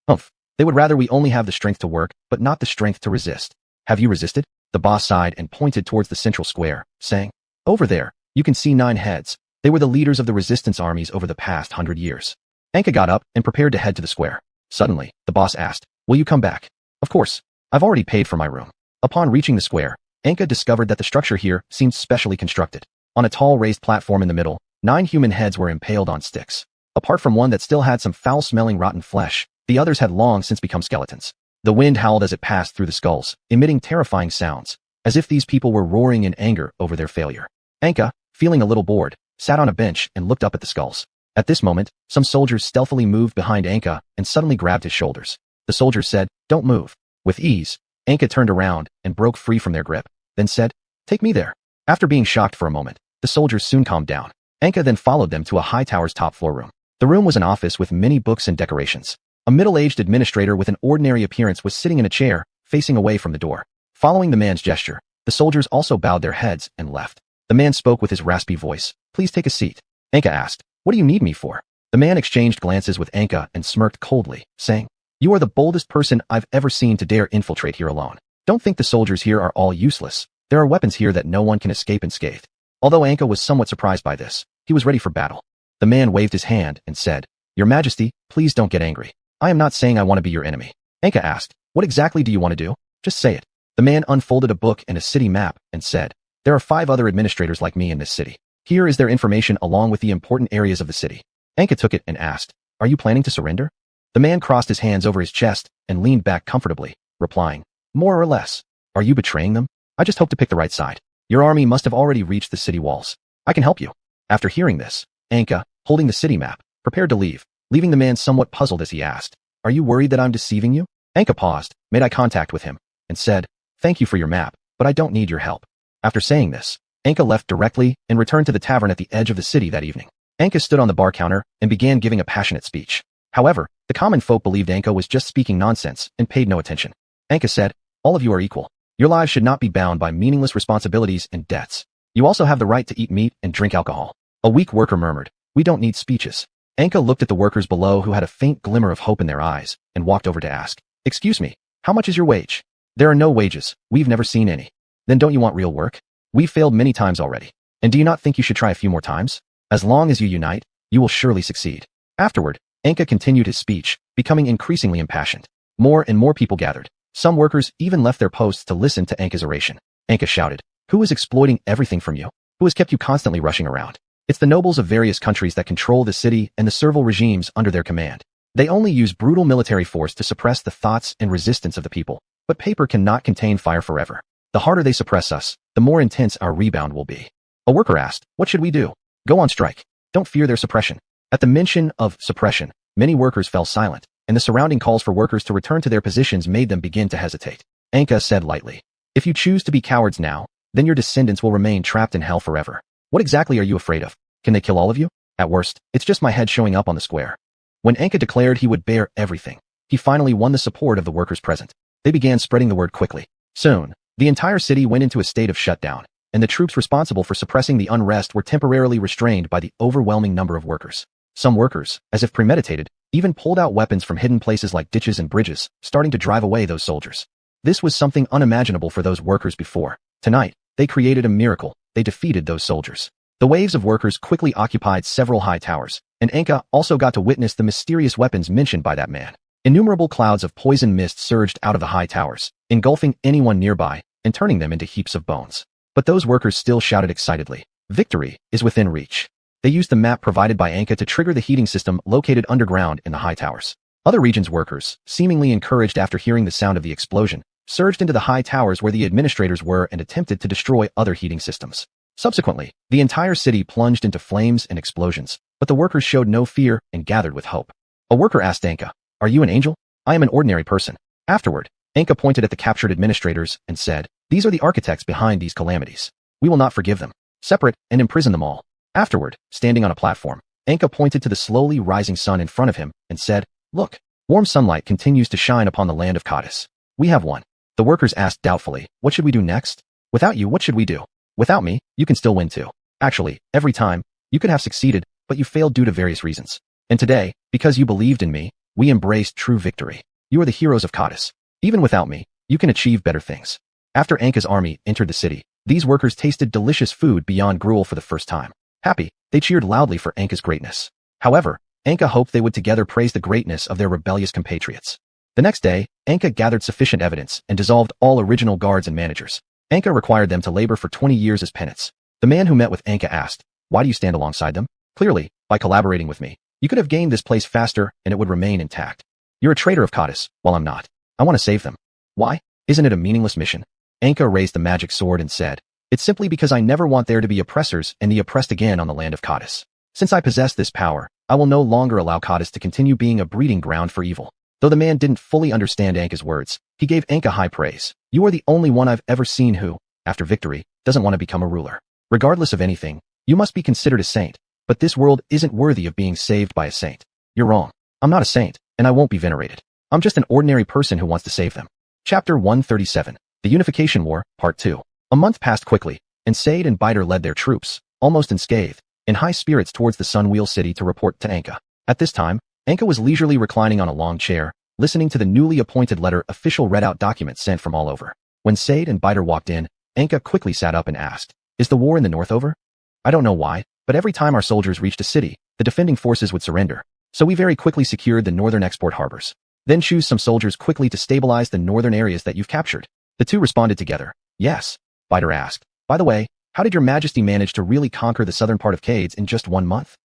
Humph. They would rather we only have the strength to work, but not the strength to resist. Have you resisted? The boss sighed and pointed towards the central square, saying, over there, you can see 9 heads. They were the leaders of the resistance armies over the past 100 years. Anka got up and prepared to head to the square. Suddenly, the boss asked, will you come back? Of course. I've already paid for my room. Upon reaching the square, Anka discovered that the structure here seemed specially constructed. On a tall raised platform in the middle, 9 human heads were impaled on sticks. Apart from one that still had some foul-smelling rotten flesh, the others had long since become skeletons. The wind howled as it passed through the skulls, emitting terrifying sounds, as if these people were roaring in anger over their failure. Anka, feeling a little bored, sat on a bench and looked up at the skulls. At this moment, some soldiers stealthily moved behind Anka and suddenly grabbed his shoulders. The soldiers said, don't move. With ease, Anka turned around and broke free from their grip, then said, take me there. After being shocked for a moment, the soldiers soon calmed down. Anka then followed them to a high tower's top floor room. The room was an office with many books and decorations. A middle-aged administrator with an ordinary appearance was sitting in a chair, facing away from the door. Following the man's gesture, the soldiers also bowed their heads and left. The man spoke with his raspy voice. Please take a seat. Anka asked, what do you need me for? The man exchanged glances with Anka and smirked coldly, saying, you are the boldest person I've ever seen to dare infiltrate here alone. Don't think the soldiers here are all useless. There are weapons here that no one can escape unscathed. Although Anka was somewhat surprised by this, he was ready for battle. The man waved his hand and said, Your Majesty, please don't get angry. I am not saying I want to be your enemy. Anka asked, what exactly do you want to do? Just say it. The man unfolded a book and a city map and said, there are 5 other administrators like me in this city. Here is their information along with the important areas of the city. Anka took it and asked, are you planning to surrender? The man crossed his hands over his chest and leaned back comfortably, replying, more or less. Are you betraying them? I just hope to pick the right side. Your army must have already reached the city walls. I can help you. After hearing this, Anka, holding the city map, prepared to leave, leaving the man somewhat puzzled as he asked, "Are you worried that I'm deceiving you?" Anka paused, made eye contact with him, and said, "Thank you for your map, but I don't need your help." After saying this, Anka left directly and returned to the tavern at the edge of the city that evening. Anka stood on the bar counter and began giving a passionate speech. However, the common folk believed Anka was just speaking nonsense and paid no attention. Anka said, "All of you are equal. Your lives should not be bound by meaningless responsibilities and debts. You also have the right to eat meat and drink alcohol." A weak worker murmured, "We don't need speeches." Anka looked at the workers below who had a faint glimmer of hope in their eyes and walked over to ask, "Excuse me, how much is your wage?" "There are no wages. We've never seen any." "Then don't you want real work? We've failed many times already. And do you not think you should try a few more times? As long as you unite, you will surely succeed." Afterward, Anka continued his speech, becoming increasingly impassioned. More and more people gathered. Some workers even left their posts to listen to Anka's oration. Anka shouted, "Who is exploiting everything from you? Who has kept you constantly rushing around? It's the nobles of various countries that control the city and the servile regimes under their command. They only use brutal military force to suppress the thoughts and resistance of the people. But paper cannot contain fire forever. The harder they suppress us, the more intense our rebound will be." A worker asked, "What should we do?" "Go on strike. Don't fear their suppression." At the mention of suppression, many workers fell silent, and the surrounding calls for workers to return to their positions made them begin to hesitate. Anka said lightly, "If you choose to be cowards now, then your descendants will remain trapped in hell forever. What exactly are you afraid of? Can they kill all of you? At worst, it's just my head showing up on the square." When Anka declared he would bear everything, he finally won the support of the workers present. They began spreading the word quickly. Soon, the entire city went into a state of shutdown, and the troops responsible for suppressing the unrest were temporarily restrained by the overwhelming number of workers. Some workers, as if premeditated, even pulled out weapons from hidden places like ditches and bridges, starting to drive away those soldiers. This was something unimaginable for those workers before. Tonight, they created a miracle. They defeated those soldiers. The waves of workers quickly occupied several high towers, and Anka also got to witness the mysterious weapons mentioned by that man. Innumerable clouds of poison mist surged out of the high towers, engulfing anyone nearby and turning them into heaps of bones. But those workers still shouted excitedly, "Victory is within reach." They used the map provided by Anka to trigger the heating system located underground in the high towers. Other regions' workers, seemingly encouraged after hearing the sound of the explosion, surged into the high towers where the administrators were and attempted to destroy other heating systems. Subsequently, the entire city plunged into flames and explosions, but the workers showed no fear and gathered with hope. A worker asked Anka, "Are you an angel?" "I am an ordinary person." Afterward, Anka pointed at the captured administrators and said, "These are the architects behind these calamities. We will not forgive them. Separate and imprison them all." Afterward, standing on a platform, Anka pointed to the slowly rising sun in front of him and said, "Look, warm sunlight continues to shine upon the land of Cadiz. We have won." The workers asked doubtfully, "What should we do next?" "Without you, what should we do?" "Without me, you can still win too. Actually, every time, you could have succeeded, but you failed due to various reasons. And today, because you believed in me, we embraced true victory. You are the heroes of Cadiz. Even without me, you can achieve better things." After Anka's army entered the city, these workers tasted delicious food beyond gruel for the first time. Happy, they cheered loudly for Anka's greatness. However, Anka hoped they would together praise the greatness of their rebellious compatriots. The next day, Anka gathered sufficient evidence and dissolved all original guards and managers. Anka required them to labor for 20 years as penance. The man who met with Anka asked, "Why do you stand alongside them?" "Clearly, by collaborating with me, you could have gained this place faster and it would remain intact. You're a traitor of Cadiz, while I'm not. I want to save them." "Why? Isn't it a meaningless mission?" Anka raised the magic sword and said, "It's simply because I never want there to be oppressors and the oppressed again on the land of Cadiz. Since I possess this power, I will no longer allow Cadiz to continue being a breeding ground for evil." Though the man didn't fully understand Anka's words, he gave Anka high praise. "You are the only one I've ever seen who, after victory, doesn't want to become a ruler. Regardless of anything, you must be considered a saint, but this world isn't worthy of being saved by a saint. You're wrong. I'm not a saint, and I won't be venerated. I'm just an ordinary person who wants to save them." Chapter 137, The Unification War, Part 2. A month passed quickly, and Said and Biter led their troops, almost unscathed, in high spirits towards the Sunwheel City to report to Anka. At this time, Anka was leisurely reclining on a long chair, listening to the newly appointed letter official read out documents sent from all over. When Said and Biter walked in, Anka quickly sat up and asked, "Is the war in the north over?" "I don't know why, but every time our soldiers reached a city, the defending forces would surrender. So we very quickly secured the northern export harbors. Then choose some soldiers quickly to stabilize the northern areas that you've captured." The two responded together. "Yes." Biter asked, "By the way, how did your majesty manage to really conquer the southern part of Cades in just 1 month?"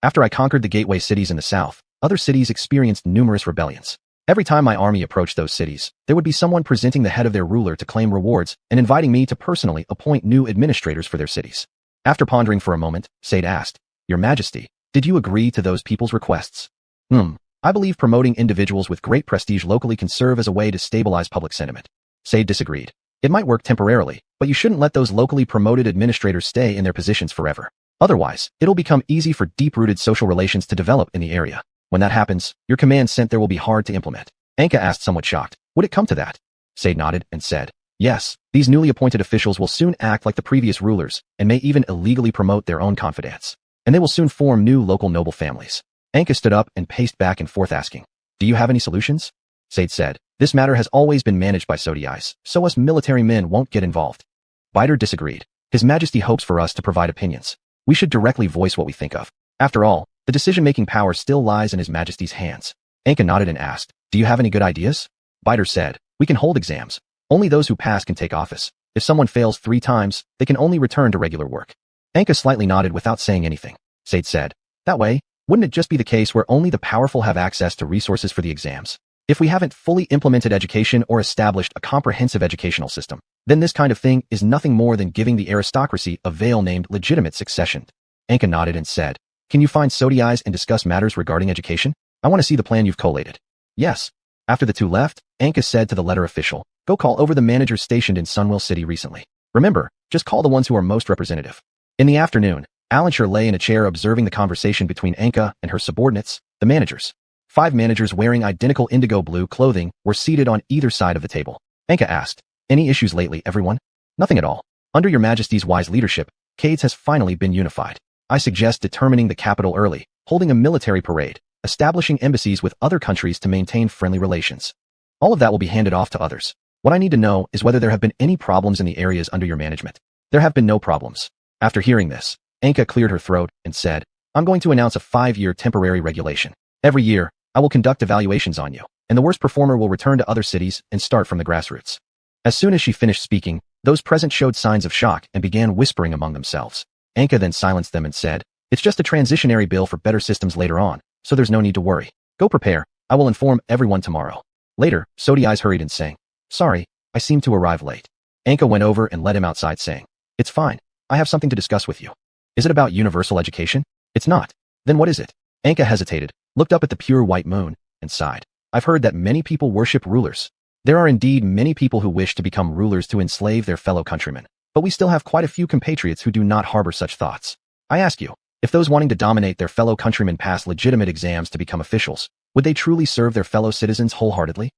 "After I conquered the gateway cities in the south, other cities experienced numerous rebellions. Every time my army approached those cities, there would be someone presenting the head of their ruler to claim rewards and inviting me to personally appoint new administrators for their cities." After pondering for a moment, Said asked, "Your majesty, Did you agree to those people's requests? I believe promoting individuals with great prestige locally can serve as a way to stabilize public sentiment. Sade disagreed. It might work temporarily, but you shouldn't let those locally promoted administrators stay in their positions forever. Otherwise, it'll become easy for deep-rooted social relations to develop in the area. When that happens, your command sent there will be hard to implement. Anka asked, somewhat shocked. Would it come to that? Sade nodded and said, yes, these newly appointed officials will soon act like the previous rulers and may even illegally promote their own confidants. And they will soon form new local noble families. Anka stood up and paced back and forth asking, do you have any solutions? Sade said, this matter has always been managed by Sodiais, so us military men won't get involved. Biter disagreed. His Majesty hopes for us to provide opinions. We should directly voice what we think of. After all, the decision-making power still lies in His Majesty's hands. Anka nodded and asked, do you have any good ideas? Biter said, we can hold exams. Only those who pass can take office. If someone fails 3 times, they can only return to regular work. Anka slightly nodded without saying anything. Sade said, that way, wouldn't it just be the case where only the powerful have access to resources for the exams? If we haven't fully implemented education or established a comprehensive educational system, then this kind of thing is nothing more than giving the aristocracy a veil named legitimate succession. Anka nodded and said, can you find Sodiais and discuss matters regarding education? I want to see the plan you've collated. Yes. After the two left, Anka said to the letter official, go call over the managers stationed in Sunwell City recently. Remember, just call the ones who are most representative. In the afternoon, Alanshire lay in a chair observing the conversation between Anka and her subordinates, the managers. 5 managers wearing identical indigo blue clothing were seated on either side of the table. Anka asked, any issues lately, everyone? Nothing at all. Under your Majesty's wise leadership, Cades has finally been unified. I suggest determining the capital early, holding a military parade, establishing embassies with other countries to maintain friendly relations. All of that will be handed off to others. What I need to know is whether there have been any problems in the areas under your management. There have been no problems. After hearing this, Anka cleared her throat and said, I'm going to announce a 5-year temporary regulation. Every year, I will conduct evaluations on you, and the worst performer will return to other cities and start from the grassroots. As soon as she finished speaking, those present showed signs of shock and began whispering among themselves. Anka then silenced them and said, it's just a transitionary bill for better systems later on, so there's no need to worry. Go prepare. I will inform everyone tomorrow. Later, Sodiais hurried in saying, sorry, I seem to arrive late. Anka went over and led him outside saying, it's fine. I have something to discuss with you. Is it about universal education? It's not. Then what is it? Anka hesitated, looked up at the pure white moon, and sighed. I've heard that many people worship rulers. There are indeed many people who wish to become rulers to enslave their fellow countrymen, but we still have quite a few compatriots who do not harbor such thoughts. I ask you, if those wanting to dominate their fellow countrymen pass legitimate exams to become officials, would they truly serve their fellow citizens wholeheartedly?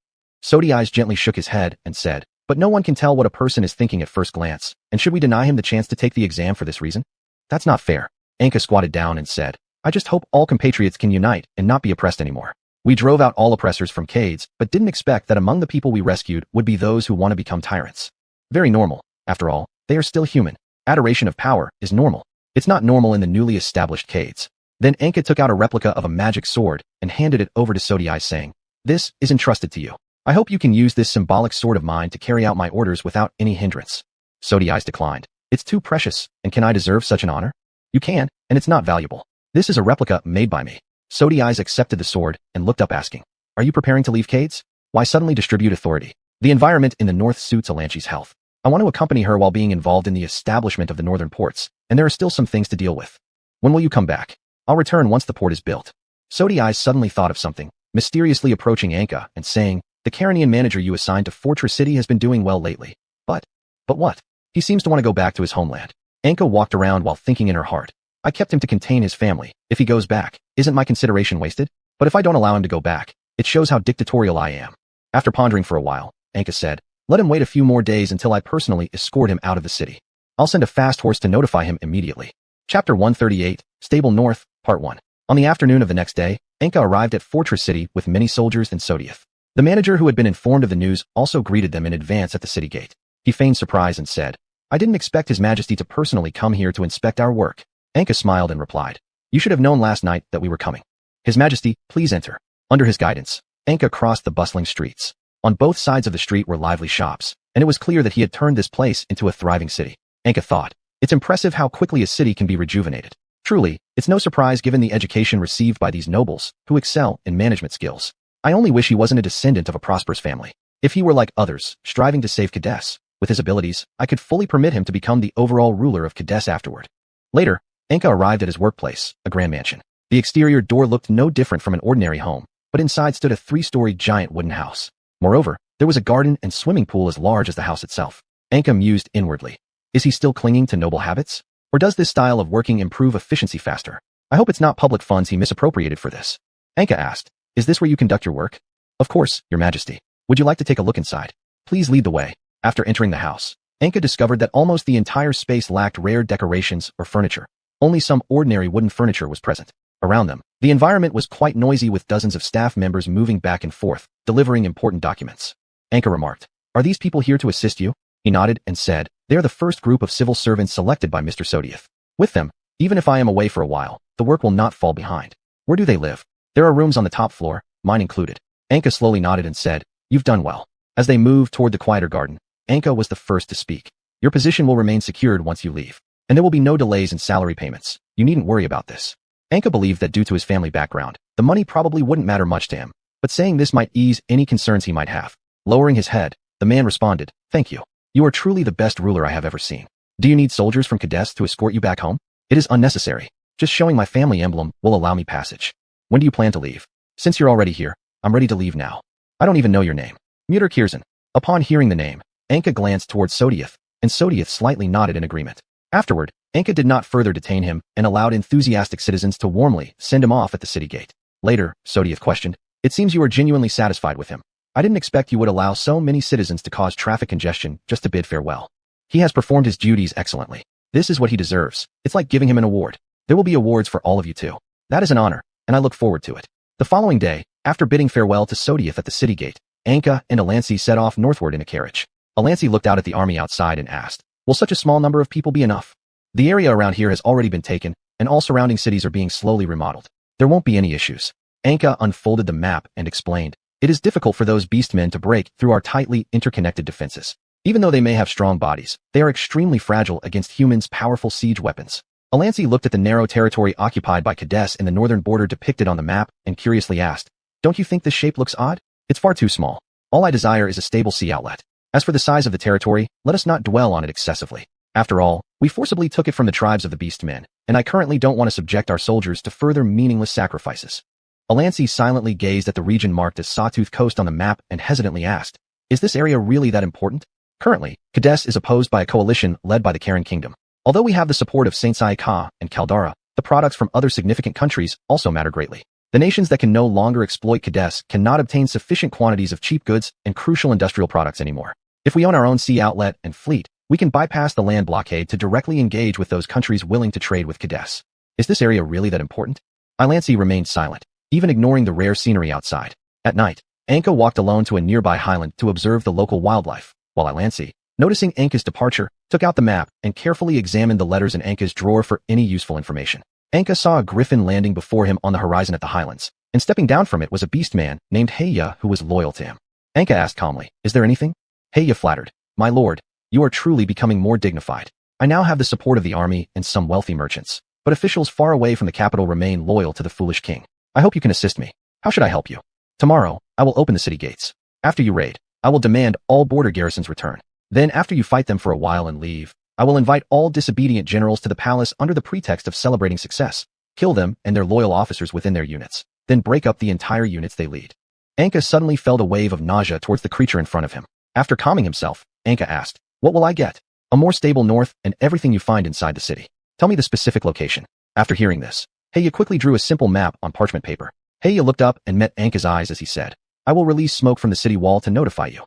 Sodiais gently shook his head and said, but no one can tell what a person is thinking at first glance, and should we deny him the chance to take the exam for this reason? That's not fair. Anka squatted down and said, I just hope all compatriots can unite and not be oppressed anymore. We drove out all oppressors from Cades, but didn't expect that among the people we rescued would be those who want to become tyrants. Very normal. After all, they are still human. Adoration of power is normal. It's not normal in the newly established Cades. Then Anka took out a replica of a magic sword and handed it over to Sodiais saying, this is entrusted to you. I hope you can use this symbolic sword of mine to carry out my orders without any hindrance. Sodiais declined. It's too precious, and can I deserve such an honor? You can, and it's not valuable. This is a replica made by me. Sodiais accepted the sword and looked up asking, are you preparing to leave Cades? Why suddenly distribute authority? The environment in the north suits Alanchi's health. I want to accompany her while being involved in the establishment of the northern ports, and there are still some things to deal with. When will you come back? I'll return once the port is built. Sodiais suddenly thought of something, mysteriously approaching Anka and saying, the Carinian manager you assigned to Fortress City has been doing well lately. But what? He seems to want to go back to his homeland. Anka walked around while thinking in her heart. I kept him to contain his family. If he goes back, isn't my consideration wasted? But if I don't allow him to go back, it shows how dictatorial I am. After pondering for a while, Anka said, let him wait a few more days until I personally escort him out of the city. I'll send a fast horse to notify him immediately. Chapter 138, Stable North, Part 1. On the afternoon of the next day, Anka arrived at Fortress City with many soldiers and Sodiath. The manager who had been informed of the news also greeted them in advance at the city gate. He feigned surprise and said, I didn't expect His Majesty to personally come here to inspect our work. Anka smiled and replied, you should have known last night that we were coming. His Majesty, please enter. Under his guidance, Anka crossed the bustling streets. On both sides of the street were lively shops, and it was clear that he had turned this place into a thriving city. Anka thought, it's impressive how quickly a city can be rejuvenated. Truly, it's no surprise given the education received by these nobles, who excel in management skills. I only wish he wasn't a descendant of a prosperous family. If he were like others, striving to save Kadesh, with his abilities, I could fully permit him to become the overall ruler of Kadesh afterward. Later, Anka arrived at his workplace, a grand mansion. The exterior door looked no different from an ordinary home, but inside stood a 3-story giant wooden house. Moreover, there was a garden and swimming pool as large as the house itself. Anka mused inwardly. Is he still clinging to noble habits? Or does this style of working improve efficiency faster? I hope it's not public funds he misappropriated for this. Anka asked, is this where you conduct your work? Of course, Your Majesty. Would you like to take a look inside? Please lead the way. After entering the house, Anka discovered that almost the entire space lacked rare decorations or furniture. Only some ordinary wooden furniture was present. Around them, the environment was quite noisy with dozens of staff members moving back and forth, delivering important documents. Anka remarked, are these people here to assist you? He nodded and said, they are the first group of civil servants selected by Mr. Sodiath. With them, even if I am away for a while, the work will not fall behind. Where do they live? There are rooms on the top floor, mine included. Anka slowly nodded and said, you've done well. As they moved toward the quieter garden, Anka was the first to speak. Your position will remain secured once you leave, and there will be no delays in salary payments. You needn't worry about this. Anka believed that due to his family background, the money probably wouldn't matter much to him, but saying this might ease any concerns he might have. Lowering his head, the man responded, thank you. You are truly the best ruler I have ever seen. Do you need soldiers from Kadesh to escort you back home? It is unnecessary. Just showing my family emblem will allow me passage. When do you plan to leave? Since you're already here, I'm ready to leave now. I don't even know your name. Mutter Kirzan. Upon hearing the name, Anka glanced towards Sodiath, and Sodiath slightly nodded in agreement. Afterward, Anka did not further detain him and allowed enthusiastic citizens to warmly send him off at the city gate. Later, Sodiath questioned, it seems you are genuinely satisfied with him. I didn't expect you would allow so many citizens to cause traffic congestion just to bid farewell. He has performed his duties excellently. This is what he deserves. It's like giving him an award. There will be awards for all of you too. That is an honor, and I look forward to it. The following day, after bidding farewell to Sodiath at the city gate, Anka and Alansi set off northward in a carriage. Alansi looked out at the army outside and asked, will such a small number of people be enough? The area around here has already been taken, and all surrounding cities are being slowly remodeled. There won't be any issues. Anka unfolded the map and explained, it is difficult for those beastmen to break through our tightly interconnected defenses. Even though they may have strong bodies, they are extremely fragile against humans' powerful siege weapons. Alansi looked at the narrow territory occupied by Kadesh in the northern border depicted on the map and curiously asked, don't you think this shape looks odd? It's far too small. All I desire is a stable sea outlet. As for the size of the territory, let us not dwell on it excessively. After all, we forcibly took it from the tribes of the beastmen, and I currently don't want to subject our soldiers to further meaningless sacrifices. Alansi silently gazed at the region marked as Sawtooth Coast on the map and hesitantly asked, is this area really that important? Currently, Kadesh is opposed by a coalition led by the Karen Kingdom. Although we have the support of Saint Sai Ka and Caldara, the products from other significant countries also matter greatly. The nations that can no longer exploit Kadesh cannot obtain sufficient quantities of cheap goods and crucial industrial products anymore. If we own our own sea outlet and fleet, we can bypass the land blockade to directly engage with those countries willing to trade with Kadesh. Is this area really that important? Alansi remained silent, even ignoring the rare scenery outside. At night, Anka walked alone to a nearby highland to observe the local wildlife, while Alansi, noticing Anka's departure, took out the map and carefully examined the letters in Anka's drawer for any useful information. Anka saw a griffin landing before him on the horizon at the highlands, and stepping down from it was a beastman named Heya who was loyal to him. Anka asked calmly, is there anything? Heya flattered, my lord, you are truly becoming more dignified. I now have the support of the army and some wealthy merchants, but officials far away from the capital remain loyal to the foolish king. I hope you can assist me. How should I help you? Tomorrow, I will open the city gates. After you raid, I will demand all border garrisons return. Then after you fight them for a while and leave, I will invite all disobedient generals to the palace under the pretext of celebrating success, kill them and their loyal officers within their units, then break up the entire units they lead. Anka suddenly felt a wave of nausea towards the creature in front of him. After calming himself, Anka asked, what will I get? A more stable north and everything you find inside the city. Tell me the specific location. After hearing this, Heya quickly drew a simple map on parchment paper. Heya looked up and met Anka's eyes as he said, I will release smoke from the city wall to notify you.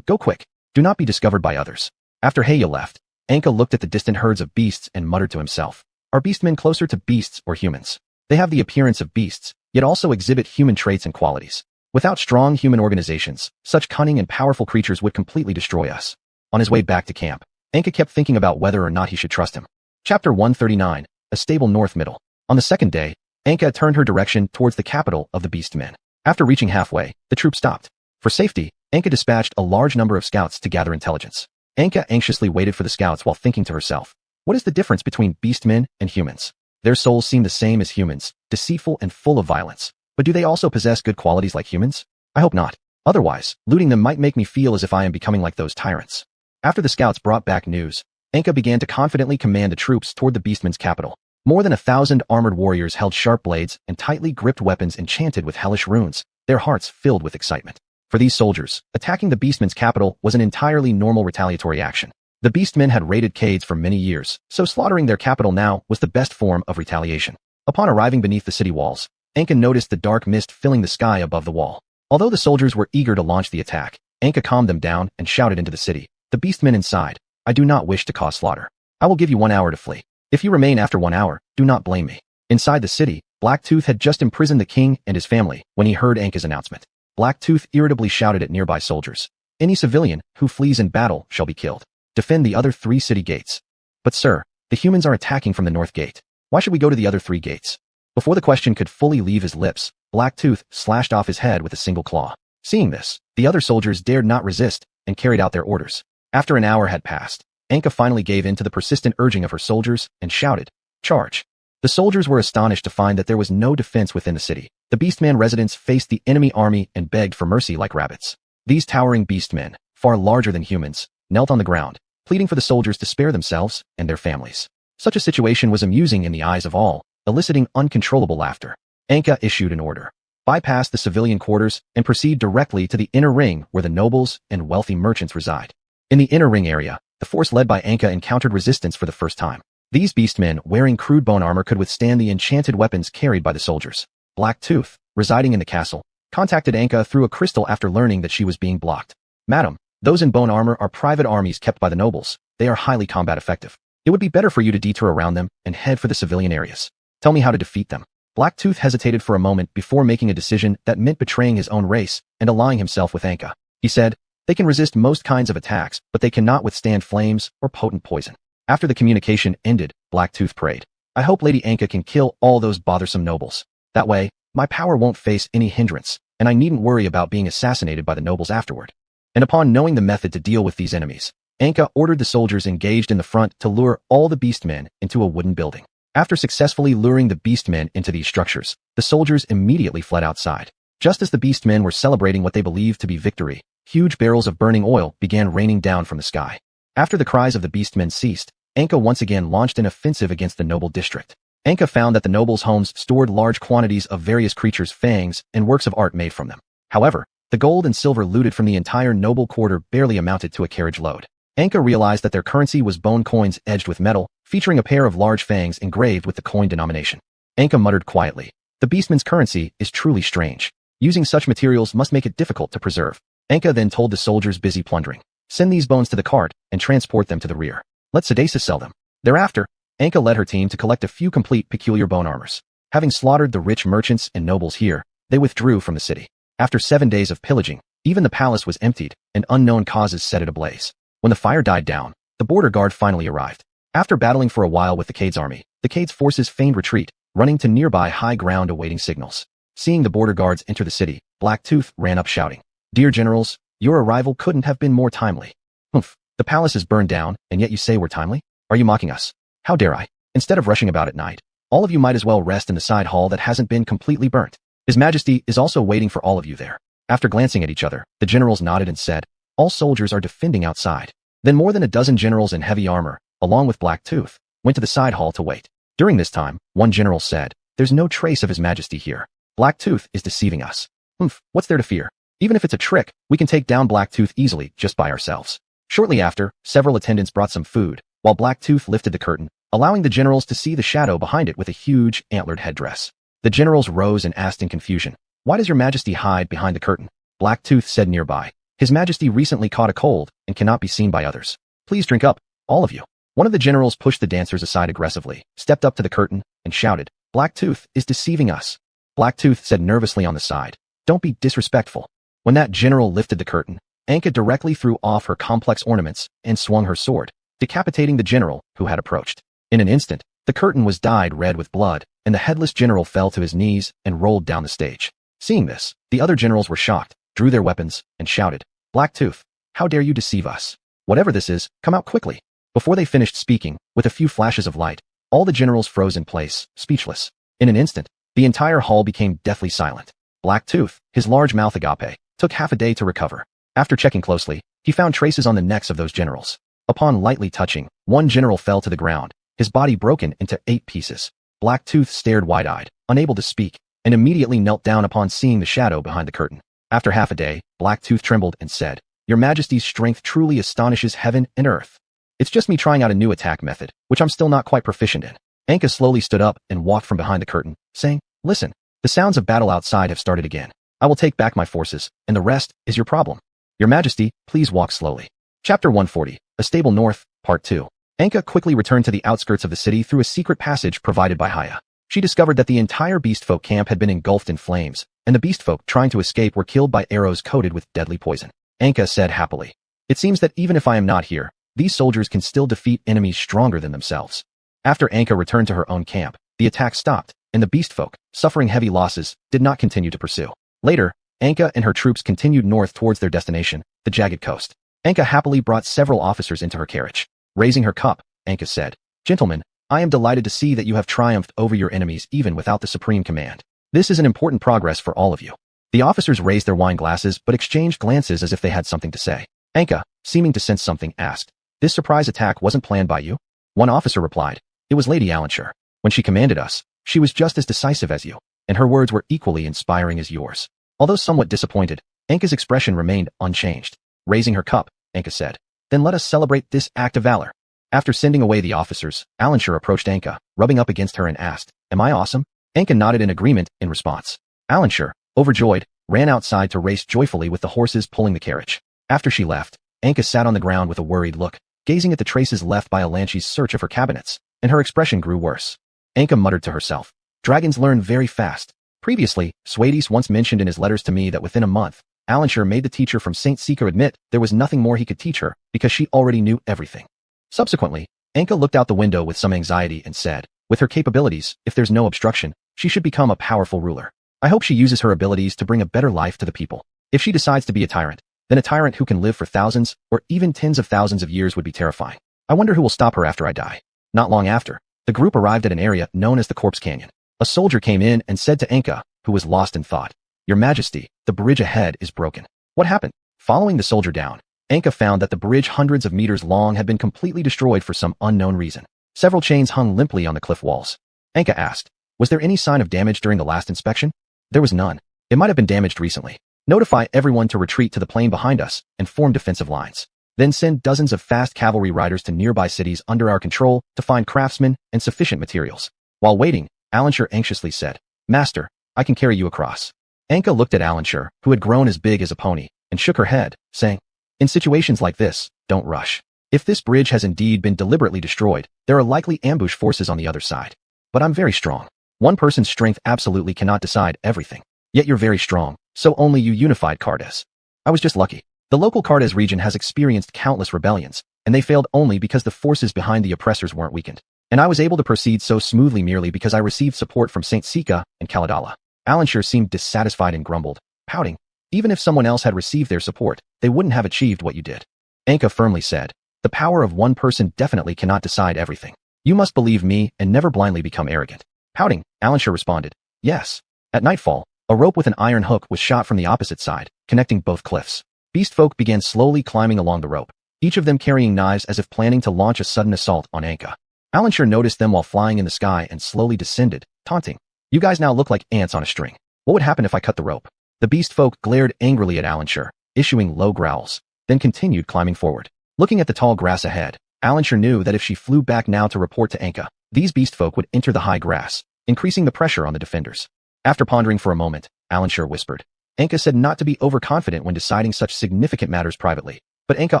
Go quick. Do not be discovered by others. After Heya left, Anka looked at the distant herds of beasts and muttered to himself, are beastmen closer to beasts or humans? They have the appearance of beasts, yet also exhibit human traits and qualities. Without strong human organizations, such cunning and powerful creatures would completely destroy us. On his way back to camp, Anka kept thinking about whether or not he should trust him. Chapter 139, A Stable North Middle. On the second day, Anka turned her direction towards the capital of the beastmen. After reaching halfway, the troop stopped. For safety, Anka dispatched a large number of scouts to gather intelligence. Anka anxiously waited for the scouts while thinking to herself, what is the difference between beastmen and humans? Their souls seem the same as humans, deceitful and full of violence. But do they also possess good qualities like humans? I hope not. Otherwise, looting them might make me feel as if I am becoming like those tyrants. After the scouts brought back news, Anka began to confidently command the troops toward the beastmen's capital. More than 1,000 armored warriors held sharp blades and tightly gripped weapons enchanted with hellish runes, their hearts filled with excitement. For these soldiers, attacking the Beastmen's capital was an entirely normal retaliatory action. The Beastmen had raided Cades for many years, so slaughtering their capital now was the best form of retaliation. Upon arriving beneath the city walls, Anka noticed the dark mist filling the sky above the wall. Although the soldiers were eager to launch the attack, Anka calmed them down and shouted into the city. The Beastmen inside, I do not wish to cause slaughter. I will give you 1 hour to flee. If you remain after 1 hour, do not blame me. Inside the city, Blacktooth had just imprisoned the king and his family when he heard Anka's announcement. Blacktooth irritably shouted at nearby soldiers. Any civilian who flees in battle shall be killed. Defend the other 3 city gates. But sir, the humans are attacking from the north gate. Why should we go to the other 3 gates? Before the question could fully leave his lips, Blacktooth slashed off his head with a single claw. Seeing this, the other soldiers dared not resist and carried out their orders. After an hour had passed, Anka finally gave in to the persistent urging of her soldiers and shouted, "Charge!" The soldiers were astonished to find that there was no defense within the city. The Beastman residents faced the enemy army and begged for mercy like rabbits. These towering Beastmen, far larger than humans, knelt on the ground, pleading for the soldiers to spare themselves and their families. Such a situation was amusing in the eyes of all, eliciting uncontrollable laughter. Anka issued an order. Bypass the civilian quarters and proceed directly to the inner ring where the nobles and wealthy merchants reside. In the inner ring area, the force led by Anka encountered resistance for the first time. These Beastmen wearing crude bone armor could withstand the enchanted weapons carried by the soldiers. Blacktooth, residing in the castle, contacted Anka through a crystal after learning that she was being blocked. Madam, those in bone armor are private armies kept by the nobles. They are highly combat effective. It would be better for you to detour around them and head for the civilian areas. Tell me how to defeat them. Blacktooth hesitated for a moment before making a decision that meant betraying his own race and allying himself with Anka. He said, they can resist most kinds of attacks, but they cannot withstand flames or potent poison. After the communication ended, Blacktooth prayed, I hope Lady Anka can kill all those bothersome nobles. That way, my power won't face any hindrance, and I needn't worry about being assassinated by the nobles afterward. And upon knowing the method to deal with these enemies, Anka ordered the soldiers engaged in the front to lure all the Beastmen into a wooden building. After successfully luring the Beastmen into these structures, the soldiers immediately fled outside. Just as the Beastmen were celebrating what they believed to be victory, huge barrels of burning oil began raining down from the sky. After the cries of the Beastmen ceased, Anka once again launched an offensive against the noble district. Anka found that the nobles' homes stored large quantities of various creatures' fangs and works of art made from them. However, the gold and silver looted from the entire noble quarter barely amounted to a carriage load. Anka realized that their currency was bone coins edged with metal, featuring a pair of large fangs engraved with the coin denomination. Anka muttered quietly, the Beastman's currency is truly strange. Using such materials must make it difficult to preserve. Anka then told the soldiers busy plundering, send these bones to the cart and transport them to the rear. Let Sedasa sell them. Thereafter, Anka led her team to collect a few complete peculiar bone armors. Having slaughtered the rich merchants and nobles here, they withdrew from the city. After 7 days of pillaging, even the palace was emptied and unknown causes set it ablaze. When the fire died down, the border guard finally arrived. After battling for a while with the Cades army, the Cades forces feigned retreat, running to nearby high ground awaiting signals. Seeing the border guards enter the city, Blacktooth ran up shouting, Dear generals, your arrival couldn't have been more timely. Humph, the palace is burned down, and yet you say we're timely? Are you mocking us? How dare I? Instead of rushing about at night, all of you might as well rest in the side hall that hasn't been completely burnt. His Majesty is also waiting for all of you there. After glancing at each other, the generals nodded and said, all soldiers are defending outside. Then more than a dozen generals in heavy armor, along with Blacktooth, went to the side hall to wait. During this time, one general said, there's no trace of His Majesty here. Blacktooth is deceiving us. Humph, what's there to fear? Even if it's a trick, we can take down Blacktooth easily just by ourselves. Shortly after, several attendants brought some food, while Blacktooth lifted the curtain, allowing the generals to see the shadow behind it with a huge, antlered headdress. The generals rose and asked in confusion, why does Your Majesty hide behind the curtain? Blacktooth said nearby, His Majesty recently caught a cold and cannot be seen by others. Please drink up, all of you. One of the generals pushed the dancers aside aggressively, stepped up to the curtain, and shouted, Blacktooth is deceiving us. Blacktooth said nervously on the side, don't be disrespectful. When that general lifted the curtain, Anka directly threw off her complex ornaments and swung her sword, decapitating the general who had approached. In an instant, the curtain was dyed red with blood, and the headless general fell to his knees and rolled down the stage. Seeing this, the other generals were shocked, drew their weapons, and shouted, Blacktooth, how dare you deceive us? Whatever this is, come out quickly. Before they finished speaking, with a few flashes of light, all the generals froze in place, speechless. In an instant, the entire hall became deathly silent. Blacktooth, his large mouth agape, took half a day to recover. After checking closely, he found traces on the necks of those generals. Upon lightly touching, one general fell to the ground, his body broken into 8 pieces. Blacktooth stared wide-eyed, unable to speak, and immediately knelt down upon seeing the shadow behind the curtain. After half a day, Blacktooth trembled and said, "Your Majesty's strength truly astonishes heaven and earth. It's just me trying out a new attack method, which I'm still not quite proficient in." Anka slowly stood up and walked from behind the curtain, saying, "Listen, the sounds of battle outside have started again. I will take back my forces, and the rest is your problem. Your Majesty, please walk slowly." Chapter 140, A Stable North, Part 2. Anka quickly returned to the outskirts of the city through a secret passage provided by Haya. She discovered that the entire beastfolk camp had been engulfed in flames, and the beastfolk trying to escape were killed by arrows coated with deadly poison. Anka said happily, "It seems that even if I am not here, these soldiers can still defeat enemies stronger than themselves." After Anka returned to her own camp, the attack stopped, and the beastfolk, suffering heavy losses, did not continue to pursue. Later, Anka and her troops continued north towards their destination, the jagged coast. Anka happily brought several officers into her carriage. Raising her cup, Anka said, "Gentlemen, I am delighted to see that you have triumphed over your enemies even without the supreme command. This is an important progress for all of you." The officers raised their wine glasses but exchanged glances as if they had something to say. Anka, seeming to sense something, asked, "This surprise attack wasn't planned by you?" One officer replied, "It was Lady Alanshire. When she commanded us, she was just as decisive as you, and her words were equally inspiring as yours." Although somewhat disappointed, Anka's expression remained unchanged. Raising her cup, Anka said, "Then let us celebrate this act of valor." After sending away the officers, Alanshire approached Anka, rubbing up against her and asked, "Am I awesome?" Anka nodded in agreement in response. Alanshire, overjoyed, ran outside to race joyfully with the horses pulling the carriage. After she left, Anka sat on the ground with a worried look, gazing at the traces left by Alanshi's search of her cabinets, and her expression grew worse. Anka muttered to herself, "Dragons learn very fast." Previously, Suades once mentioned in his letters to me that within a month, Alanshire made the teacher from St. Sika admit there was nothing more he could teach her because she already knew everything. Subsequently, Anka looked out the window with some anxiety and said, "With her capabilities, if there's no obstruction, she should become a powerful ruler. I hope she uses her abilities to bring a better life to the people. If she decides to be a tyrant, then a tyrant who can live for thousands or even tens of thousands of years would be terrifying. I wonder who will stop her after I die." Not long after, the group arrived at an area known as the Corpse Canyon. A soldier came in and said to Anka, who was lost in thought, "Your Majesty, the bridge ahead is broken." What happened? Following the soldier down, Anka found that the bridge hundreds of meters long had been completely destroyed for some unknown reason. Several chains hung limply on the cliff walls. Anka asked, "Was there any sign of damage during the last inspection?" There was none. It might have been damaged recently. Notify everyone to retreat to the plain behind us and form defensive lines. Then send dozens of fast cavalry riders to nearby cities under our control to find craftsmen and sufficient materials. While waiting, Alanshire anxiously said, "Master, I can carry you across." Anka looked at Alanshire, who had grown as big as a pony, and shook her head, saying, "In situations like this, don't rush. If this bridge has indeed been deliberately destroyed, there are likely ambush forces on the other side. But I'm very strong. One person's strength absolutely cannot decide everything. Yet you're very strong, so only you unified Cardes. I was just lucky. The local Cardes region has experienced countless rebellions, and they failed only because the forces behind the oppressors weren't weakened. And I was able to proceed so smoothly merely because I received support from St. Sika and Kaladala." Alanshire seemed dissatisfied and grumbled, pouting, "Even if someone else had received their support, they wouldn't have achieved what you did." Anka firmly said, "The power of one person definitely cannot decide everything. You must believe me and never blindly become arrogant." Pouting, Alanshire responded, "Yes." At nightfall, a rope with an iron hook was shot from the opposite side, connecting both cliffs. Beastfolk began slowly climbing along the rope, each of them carrying knives as if planning to launch a sudden assault on Anka. Alanshire noticed them while flying in the sky and slowly descended, taunting, "You guys now look like ants on a string. What would happen if I cut the rope?" The beastfolk glared angrily at Alanshire, issuing low growls, then continued climbing forward. Looking at the tall grass ahead, Alanshire knew that if she flew back now to report to Anka, these beastfolk would enter the high grass, increasing the pressure on the defenders. After pondering for a moment, Alanshire whispered, "Anka said not to be overconfident when deciding such significant matters privately, but Anka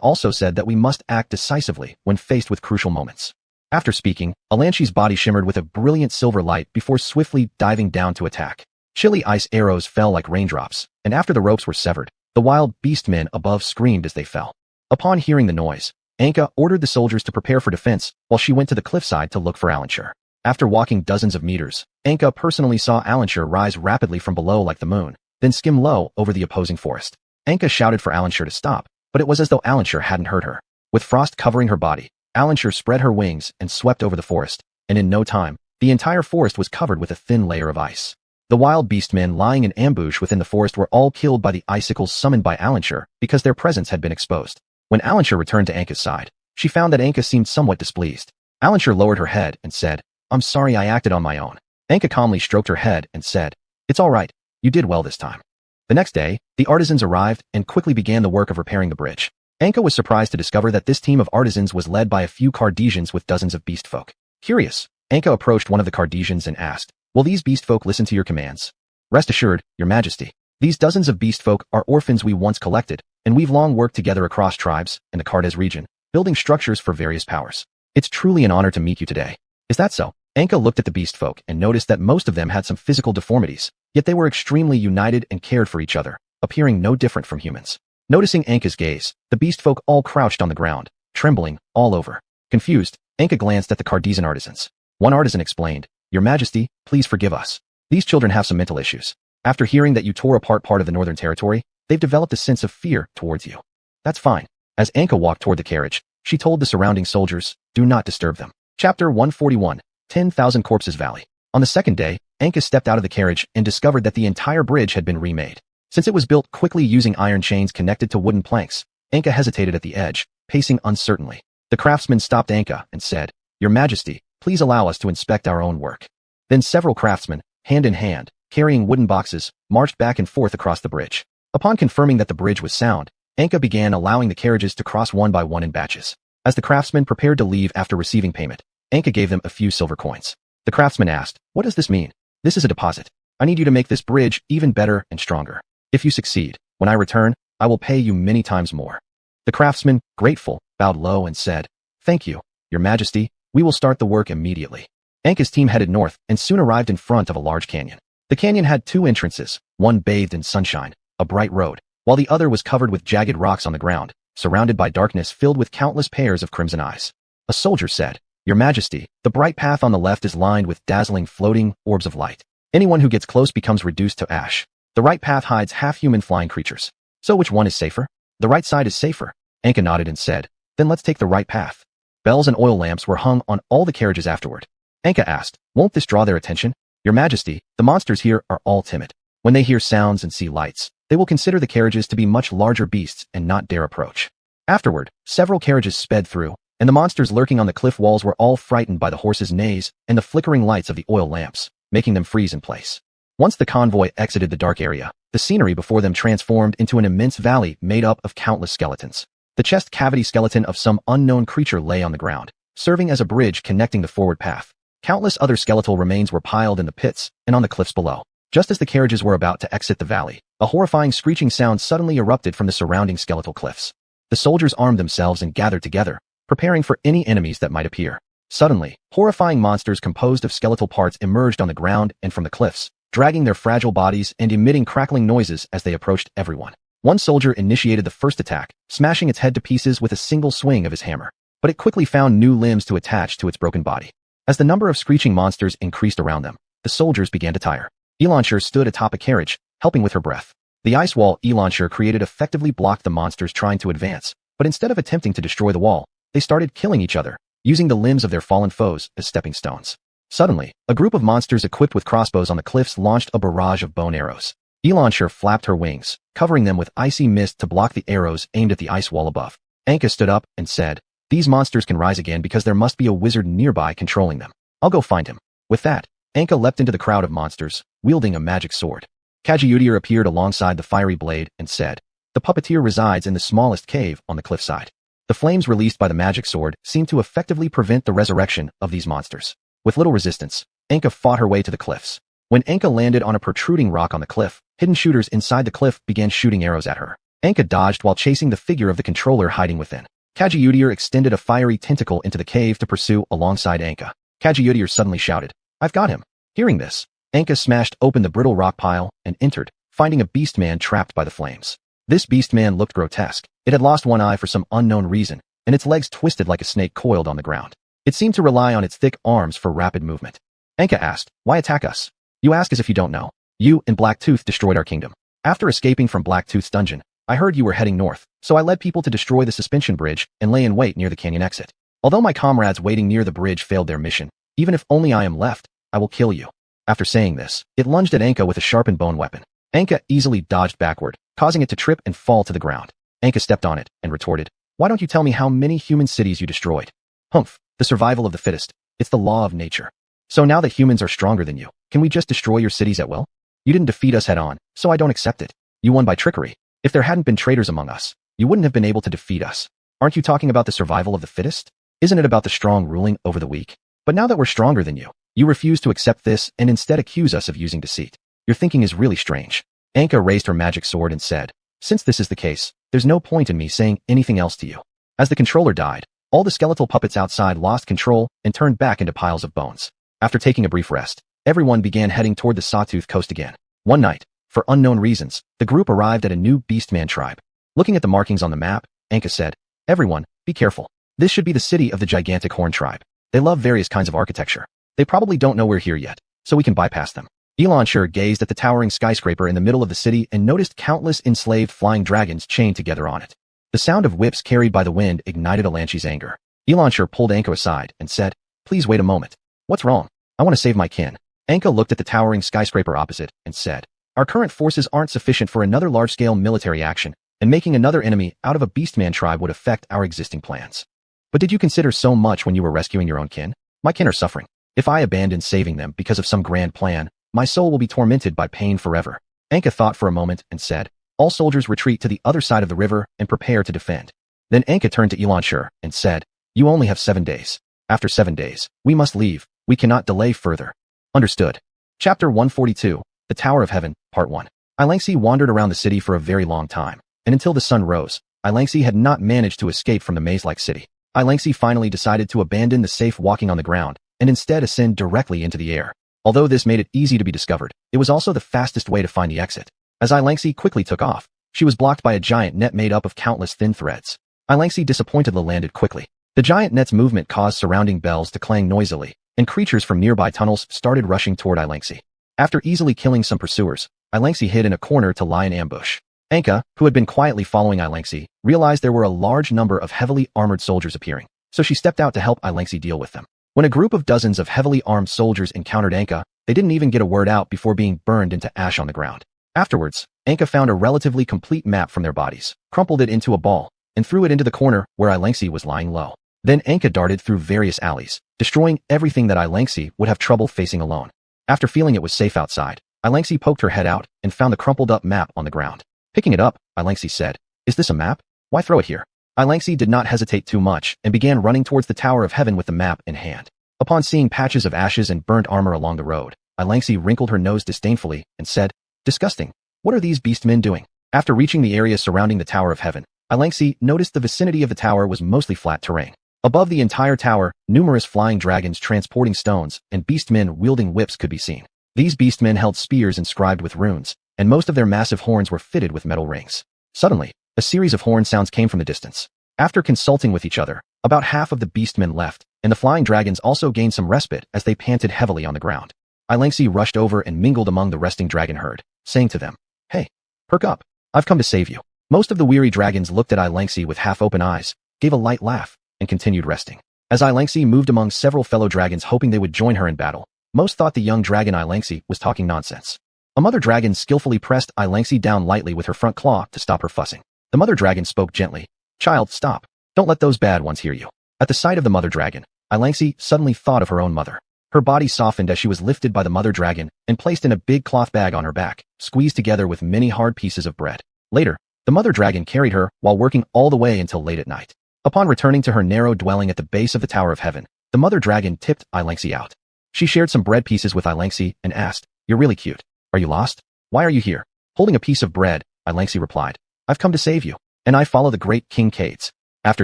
also said that we must act decisively when faced with crucial moments." After speaking, Alanshi's body shimmered with a brilliant silver light before swiftly diving down to attack. Chilly ice arrows fell like raindrops, and after the ropes were severed, the wild beastmen above screamed as they fell. Upon hearing the noise, Anka ordered the soldiers to prepare for defense while she went to the cliffside to look for Alanshire. After walking dozens of meters, Anka personally saw Alanshire rise rapidly from below like the moon, then skim low over the opposing forest. Anka shouted for Alanshire to stop, but it was as though Alanshire hadn't heard her. With frost covering her body, Alanshire spread her wings and swept over the forest, and in no time, the entire forest was covered with a thin layer of ice. The wild beastmen lying in ambush within the forest were all killed by the icicles summoned by Alanshire because their presence had been exposed. When Alanshire returned to Anka's side, she found that Anka seemed somewhat displeased. Alanshire lowered her head and said, I'm sorry I acted on my own. Anka calmly stroked her head and said, It's all right. You did well this time. The next day, the artisans arrived and quickly began the work of repairing the bridge. Anka was surprised to discover that this team of artisans was led by a few Cardassians with dozens of beast folk. Curious, Anka approached one of the Cardassians and asked, Will these beast folk listen to your commands? Rest assured, Your Majesty. These dozens of beast folk are orphans we once collected, and we've long worked together across tribes in the Cardass region, building structures for various powers. It's truly an honor to meet you today. Is that so? Anka looked at the beast folk and noticed that most of them had some physical deformities, yet they were extremely united and cared for each other, appearing no different from humans. Noticing Anka's gaze, the beast folk all crouched on the ground, trembling all over. Confused, Anka glanced at the Cardassian artisans. One artisan explained, Your Majesty, please forgive us. These children have some mental issues. After hearing that you tore apart part of the Northern Territory, they've developed a sense of fear towards you. That's fine. As Anka walked toward the carriage, she told the surrounding soldiers, Do not disturb them. Chapter 141, 10,000 Corpses Valley. On the second day, Anka stepped out of the carriage and discovered that the entire bridge had been remade. Since it was built quickly using iron chains connected to wooden planks, Anka hesitated at the edge, pacing uncertainly. The craftsman stopped Anka and said, Your Majesty, please allow us to inspect our own work. Then several craftsmen, hand in hand, carrying wooden boxes, marched back and forth across the bridge. Upon confirming that the bridge was sound, Anka began allowing the carriages to cross one by one in batches. As the craftsmen prepared to leave after receiving payment, Anka gave them a few silver coins. The craftsman asked, What does this mean? This is a deposit. I need you to make this bridge even better and stronger. If you succeed, when I return, I will pay you many times more. The craftsman, grateful, bowed low and said, Thank you, Your Majesty. We will start the work immediately. Anka's team headed north and soon arrived in front of a large canyon. The canyon had two entrances, one bathed in sunshine, a bright road, while the other was covered with jagged rocks on the ground, surrounded by darkness filled with countless pairs of crimson eyes. A soldier said, Your Majesty, the bright path on the left is lined with dazzling floating orbs of light. Anyone who gets close becomes reduced to ash. The right path hides half-human flying creatures. So which one is safer? The right side is safer. Anka nodded and said, Then let's take the right path. Bells and oil lamps were hung on all the carriages afterward. Anka asked, Won't this draw their attention? Your Majesty, the monsters here are all timid. When they hear sounds and see lights, they will consider the carriages to be much larger beasts and not dare approach. Afterward, several carriages sped through, and the monsters lurking on the cliff walls were all frightened by the horses' neighs and the flickering lights of the oil lamps, making them freeze in place. Once the convoy exited the dark area, the scenery before them transformed into an immense valley made up of countless skeletons. The chest cavity skeleton of some unknown creature lay on the ground, serving as a bridge connecting the forward path. Countless other skeletal remains were piled in the pits and on the cliffs below. Just as the carriages were about to exit the valley, a horrifying screeching sound suddenly erupted from the surrounding skeletal cliffs. The soldiers armed themselves and gathered together, preparing for any enemies that might appear. Suddenly, horrifying monsters composed of skeletal parts emerged on the ground and from the cliffs, dragging their fragile bodies and emitting crackling noises as they approached everyone. One soldier initiated the first attack, smashing its head to pieces with a single swing of his hammer. But it quickly found new limbs to attach to its broken body. As the number of screeching monsters increased around them, the soldiers began to tire. Elanshire stood atop a carriage, helping with her breath. The ice wall Elanshire created effectively blocked the monsters trying to advance, but instead of attempting to destroy the wall, they started killing each other, using the limbs of their fallen foes as stepping stones. Suddenly, a group of monsters equipped with crossbows on the cliffs launched a barrage of bone arrows. Elanshire flapped her wings, covering them with icy mist to block the arrows aimed at the ice wall above. Anka stood up and said, These monsters can rise again because there must be a wizard nearby controlling them. I'll go find him. With that, Anka leapt into the crowd of monsters, wielding a magic sword. Xiuxian appeared alongside the fiery blade and said, The puppeteer resides in the smallest cave on the cliffside. The flames released by the magic sword seemed to effectively prevent the resurrection of these monsters. With little resistance, Anka fought her way to the cliffs. When Anka landed on a protruding rock on the cliff, hidden shooters inside the cliff began shooting arrows at her. Anka dodged while chasing the figure of the controller hiding within. Xiuxian extended a fiery tentacle into the cave to pursue alongside Anka. Xiuxian suddenly shouted, I've got him. Hearing this, Anka smashed open the brittle rock pile and entered, finding a beast man trapped by the flames. This beast man looked grotesque. It had lost one eye for some unknown reason, and its legs twisted like a snake coiled on the ground. It seemed to rely on its thick arms for rapid movement. Anka asked, Why attack us? You ask as if you don't know. You and Blacktooth destroyed our kingdom. After escaping from Blacktooth's dungeon, I heard you were heading north, so I led people to destroy the suspension bridge and lay in wait near the canyon exit. Although my comrades waiting near the bridge failed their mission, even if only I am left, I will kill you. After saying this, it lunged at Anka with a sharpened bone weapon. Anka easily dodged backward, causing it to trip and fall to the ground. Anka stepped on it and retorted, Why don't you tell me how many human cities you destroyed? Humph, The survival of the fittest. It's the law of nature. So now that humans are stronger than you, can we just destroy your cities at will? You didn't defeat us head on, so I don't accept it. You won by trickery. If there hadn't been traitors among us, you wouldn't have been able to defeat us. Aren't you talking about the survival of the fittest? Isn't it about the strong ruling over the weak? But now that we're stronger than you refuse to accept this and instead accuse us of using deceit. Your thinking is really strange. Anka raised her magic sword and said, since this is the case, there's no point in me saying anything else to you. As the controller died, all the skeletal puppets outside lost control and turned back into piles of bones. After taking a brief rest, everyone began heading toward the Sawtooth Coast again. One night, for unknown reasons, the group arrived at a new Beastman tribe. Looking at the markings on the map, Anka said, everyone, be careful. This should be the city of the gigantic Horn tribe. They love various kinds of architecture. They probably don't know we're here yet, so we can bypass them. Xiuxian gazed at the towering skyscraper in the middle of the city and noticed countless enslaved flying dragons chained together on it. The sound of whips carried by the wind ignited Alanchi's anger. Xiuxian pulled Anka aside and said, please wait a moment. What's wrong? I want to save my kin. Anka looked at the towering skyscraper opposite and said, our current forces aren't sufficient for another large-scale military action, and making another enemy out of a Beastman tribe would affect our existing plans. But did you consider so much when you were rescuing your own kin? My kin are suffering. If I abandon saving them because of some grand plan, my soul will be tormented by pain forever. Anka thought for a moment and said, all soldiers retreat to the other side of the river and prepare to defend. Then Anka turned to Xiuxian and said, you only have 7 days. After 7 days, we must leave. We cannot delay further. Understood. Chapter 142, The Tower of Heaven, Part 1. Ilangxi wandered around the city for a very long time, and until the sun rose, Ilangxi had not managed to escape from the maze-like city. Ilangxi finally decided to abandon the safe walking on the ground, and instead ascend directly into the air. Although this made it easy to be discovered, it was also the fastest way to find the exit. As Ilangxi quickly took off, she was blocked by a giant net made up of countless thin threads. Ilangxi disappointedly landed quickly. The giant net's movement caused surrounding bells to clang noisily, and creatures from nearby tunnels started rushing toward Ilangxi. After easily killing some pursuers, Ilangxi hid in a corner to lie in ambush. Anka, who had been quietly following Ilangxi, realized there were a large number of heavily armored soldiers appearing, so she stepped out to help Ilangxi deal with them. When a group of dozens of heavily armed soldiers encountered Anka, they didn't even get a word out before being burned into ash on the ground. Afterwards, Anka found a relatively complete map from their bodies, crumpled it into a ball, and threw it into the corner where Ilangxi was lying low. Then Anka darted through various alleys, destroying everything that Ilangxi would have trouble facing alone. After feeling it was safe outside, Ilangxi poked her head out and found the crumpled-up map on the ground. Picking it up, Ilangxi said, is this a map? Why throw it here? Ilangxi did not hesitate too much and began running towards the Tower of Heaven with the map in hand. Upon seeing patches of ashes and burnt armor along the road, Ilangxi wrinkled her nose disdainfully and said, disgusting. What are these beastmen doing? After reaching the area surrounding the Tower of Heaven, Ilangxi noticed the vicinity of the tower was mostly flat terrain. Above the entire tower, numerous flying dragons transporting stones and beastmen wielding whips could be seen. These beastmen held spears inscribed with runes, and most of their massive horns were fitted with metal rings. Suddenly, a series of horn sounds came from the distance. After consulting with each other, about half of the beastmen left, and the flying dragons also gained some respite as they panted heavily on the ground. Ilangxi rushed over and mingled among the resting dragon herd, saying to them, hey, perk up. I've come to save you. Most of the weary dragons looked at Ilangxi with half-open eyes, gave a light laugh, and continued resting. As Ilangxi moved among several fellow dragons hoping they would join her in battle, most thought the young dragon Ilangxi was talking nonsense. A mother dragon skillfully pressed Ilangxi down lightly with her front claw to stop her fussing. The mother dragon spoke gently, child, stop. Don't let those bad ones hear you. At the sight of the mother dragon, Ilangxi suddenly thought of her own mother. Her body softened as she was lifted by the mother dragon and placed in a big cloth bag on her back, squeezed together with many hard pieces of bread. Later, the mother dragon carried her while working all the way until late at night. Upon returning to her narrow dwelling at the base of the Tower of Heaven, the mother dragon tipped Ilangxi out. She shared some bread pieces with Ilangxi and asked, you're really cute. Are you lost? Why are you here? Holding a piece of bread, Ilangxi replied, I've come to save you, and I follow the great King Cades. After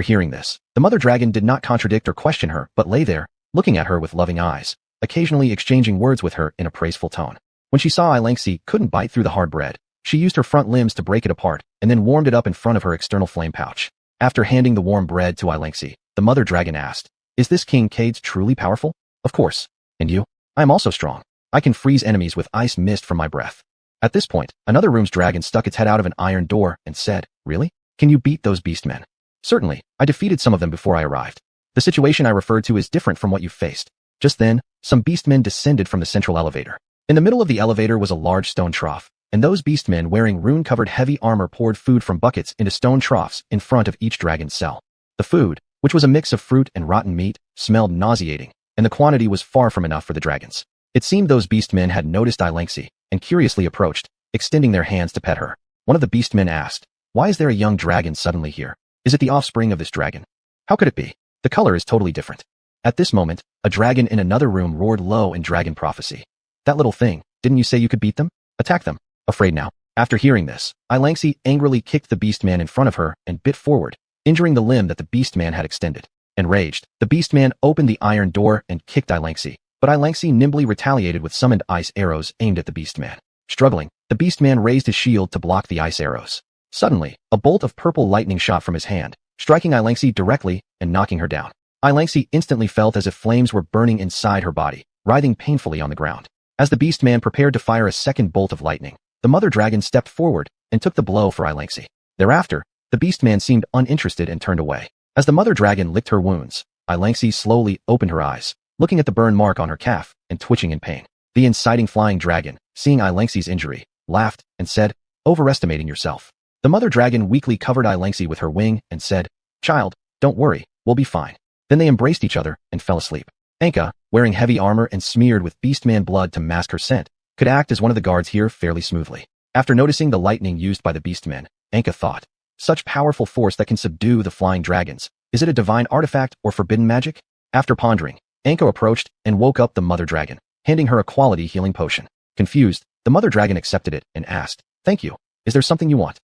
hearing this, the mother dragon did not contradict or question her, but lay there, looking at her with loving eyes, occasionally exchanging words with her in a praiseful tone. When she saw Ilangxi couldn't bite through the hard bread, she used her front limbs to break it apart and then warmed it up in front of her external flame pouch. After handing the warm bread to Ilangxi, the mother dragon asked, is this King Cades truly powerful? Of course. And you? I am also strong. I can freeze enemies with ice mist from my breath. At this point, another room's dragon stuck its head out of an iron door and said, really? Can you beat those beastmen? Certainly, I defeated some of them before I arrived. The situation I referred to is different from what you faced. Just then, some beastmen descended from the central elevator. In the middle of the elevator was a large stone trough, and those beastmen wearing rune-covered heavy armor poured food from buckets into stone troughs in front of each dragon's cell. The food, which was a mix of fruit and rotten meat, smelled nauseating, and the quantity was far from enough for the dragons. It seemed those beastmen had noticed Ailangxi and curiously approached, extending their hands to pet her. One of the beastmen asked, "Why is there a young dragon suddenly here? Is it the offspring of this dragon? How could it be? The color is totally different." At this moment, a dragon in another room roared low in dragon prophecy. "That little thing, didn't you say you could beat them? Attack them. Afraid now." After hearing this, Ailangxi angrily kicked the beastman in front of her and bit forward, injuring the limb that the beastman had extended. Enraged, the beastman opened the iron door and kicked Ailangxi, but Ailangxi nimbly retaliated with summoned ice arrows aimed at the beastman. Struggling, the beastman raised his shield to block the ice arrows. Suddenly, a bolt of purple lightning shot from his hand, striking Ailangxi directly and knocking her down. Ailangxi instantly felt as if flames were burning inside her body, writhing painfully on the ground. As the beastman prepared to fire a second bolt of lightning, the mother dragon stepped forward and took the blow for Ailangxi. Thereafter, the beastman seemed uninterested and turned away. As the mother dragon licked her wounds, Ailangxi slowly opened her eyes, looking at the burn mark on her calf and twitching in pain. The inciting flying dragon, seeing Ailangxi's injury, laughed and said, "Overestimating yourself." The mother dragon weakly covered Ailangxi with her wing and said, "Child, don't worry, we'll be fine." Then they embraced each other and fell asleep. Anka, wearing heavy armor and smeared with beastman blood to mask her scent, could act as one of the guards here fairly smoothly. After noticing the lightning used by the beastmen, Anka thought, "Such powerful force that can subdue the flying dragons. Is it a divine artifact or forbidden magic?" After pondering, Anka approached and woke up the mother dragon, handing her a quality healing potion. Confused, the mother dragon accepted it and asked, "Thank you. Is there something you want?"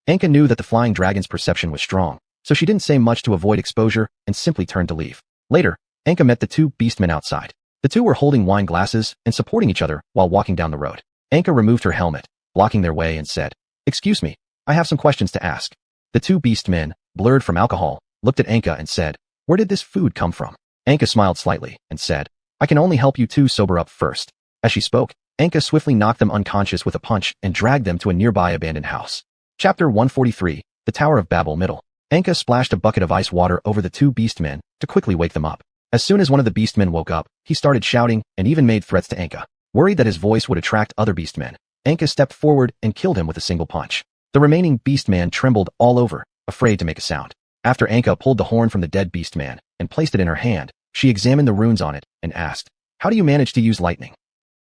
Anka knew that the flying dragon's perception was strong, so she didn't say much to avoid exposure and simply turned to leave. Later, Anka met the two beastmen outside. The two were holding wine glasses and supporting each other while walking down the road. Anka removed her helmet, blocking their way, and said, "Excuse me, I have some questions to ask." The two beastmen, blurred from alcohol, looked at Anka and said, "Where did this food come from?" Anka smiled slightly and said, "I can only help you two sober up first." As she spoke, Anka swiftly knocked them unconscious with a punch and dragged them to a nearby abandoned house. Chapter 143, The Tower of Babel Middle. Anka splashed a bucket of ice water over the two beastmen to quickly wake them up. As soon as one of the beastmen woke up, he started shouting and even made threats to Anka. Worried that his voice would attract other beastmen, Anka stepped forward and killed him with a single punch. The remaining beastman trembled all over, afraid to make a sound. After Anka pulled the horn from the dead beastman and placed it in her hand, she examined the runes on it and asked, "How do you manage to use lightning?"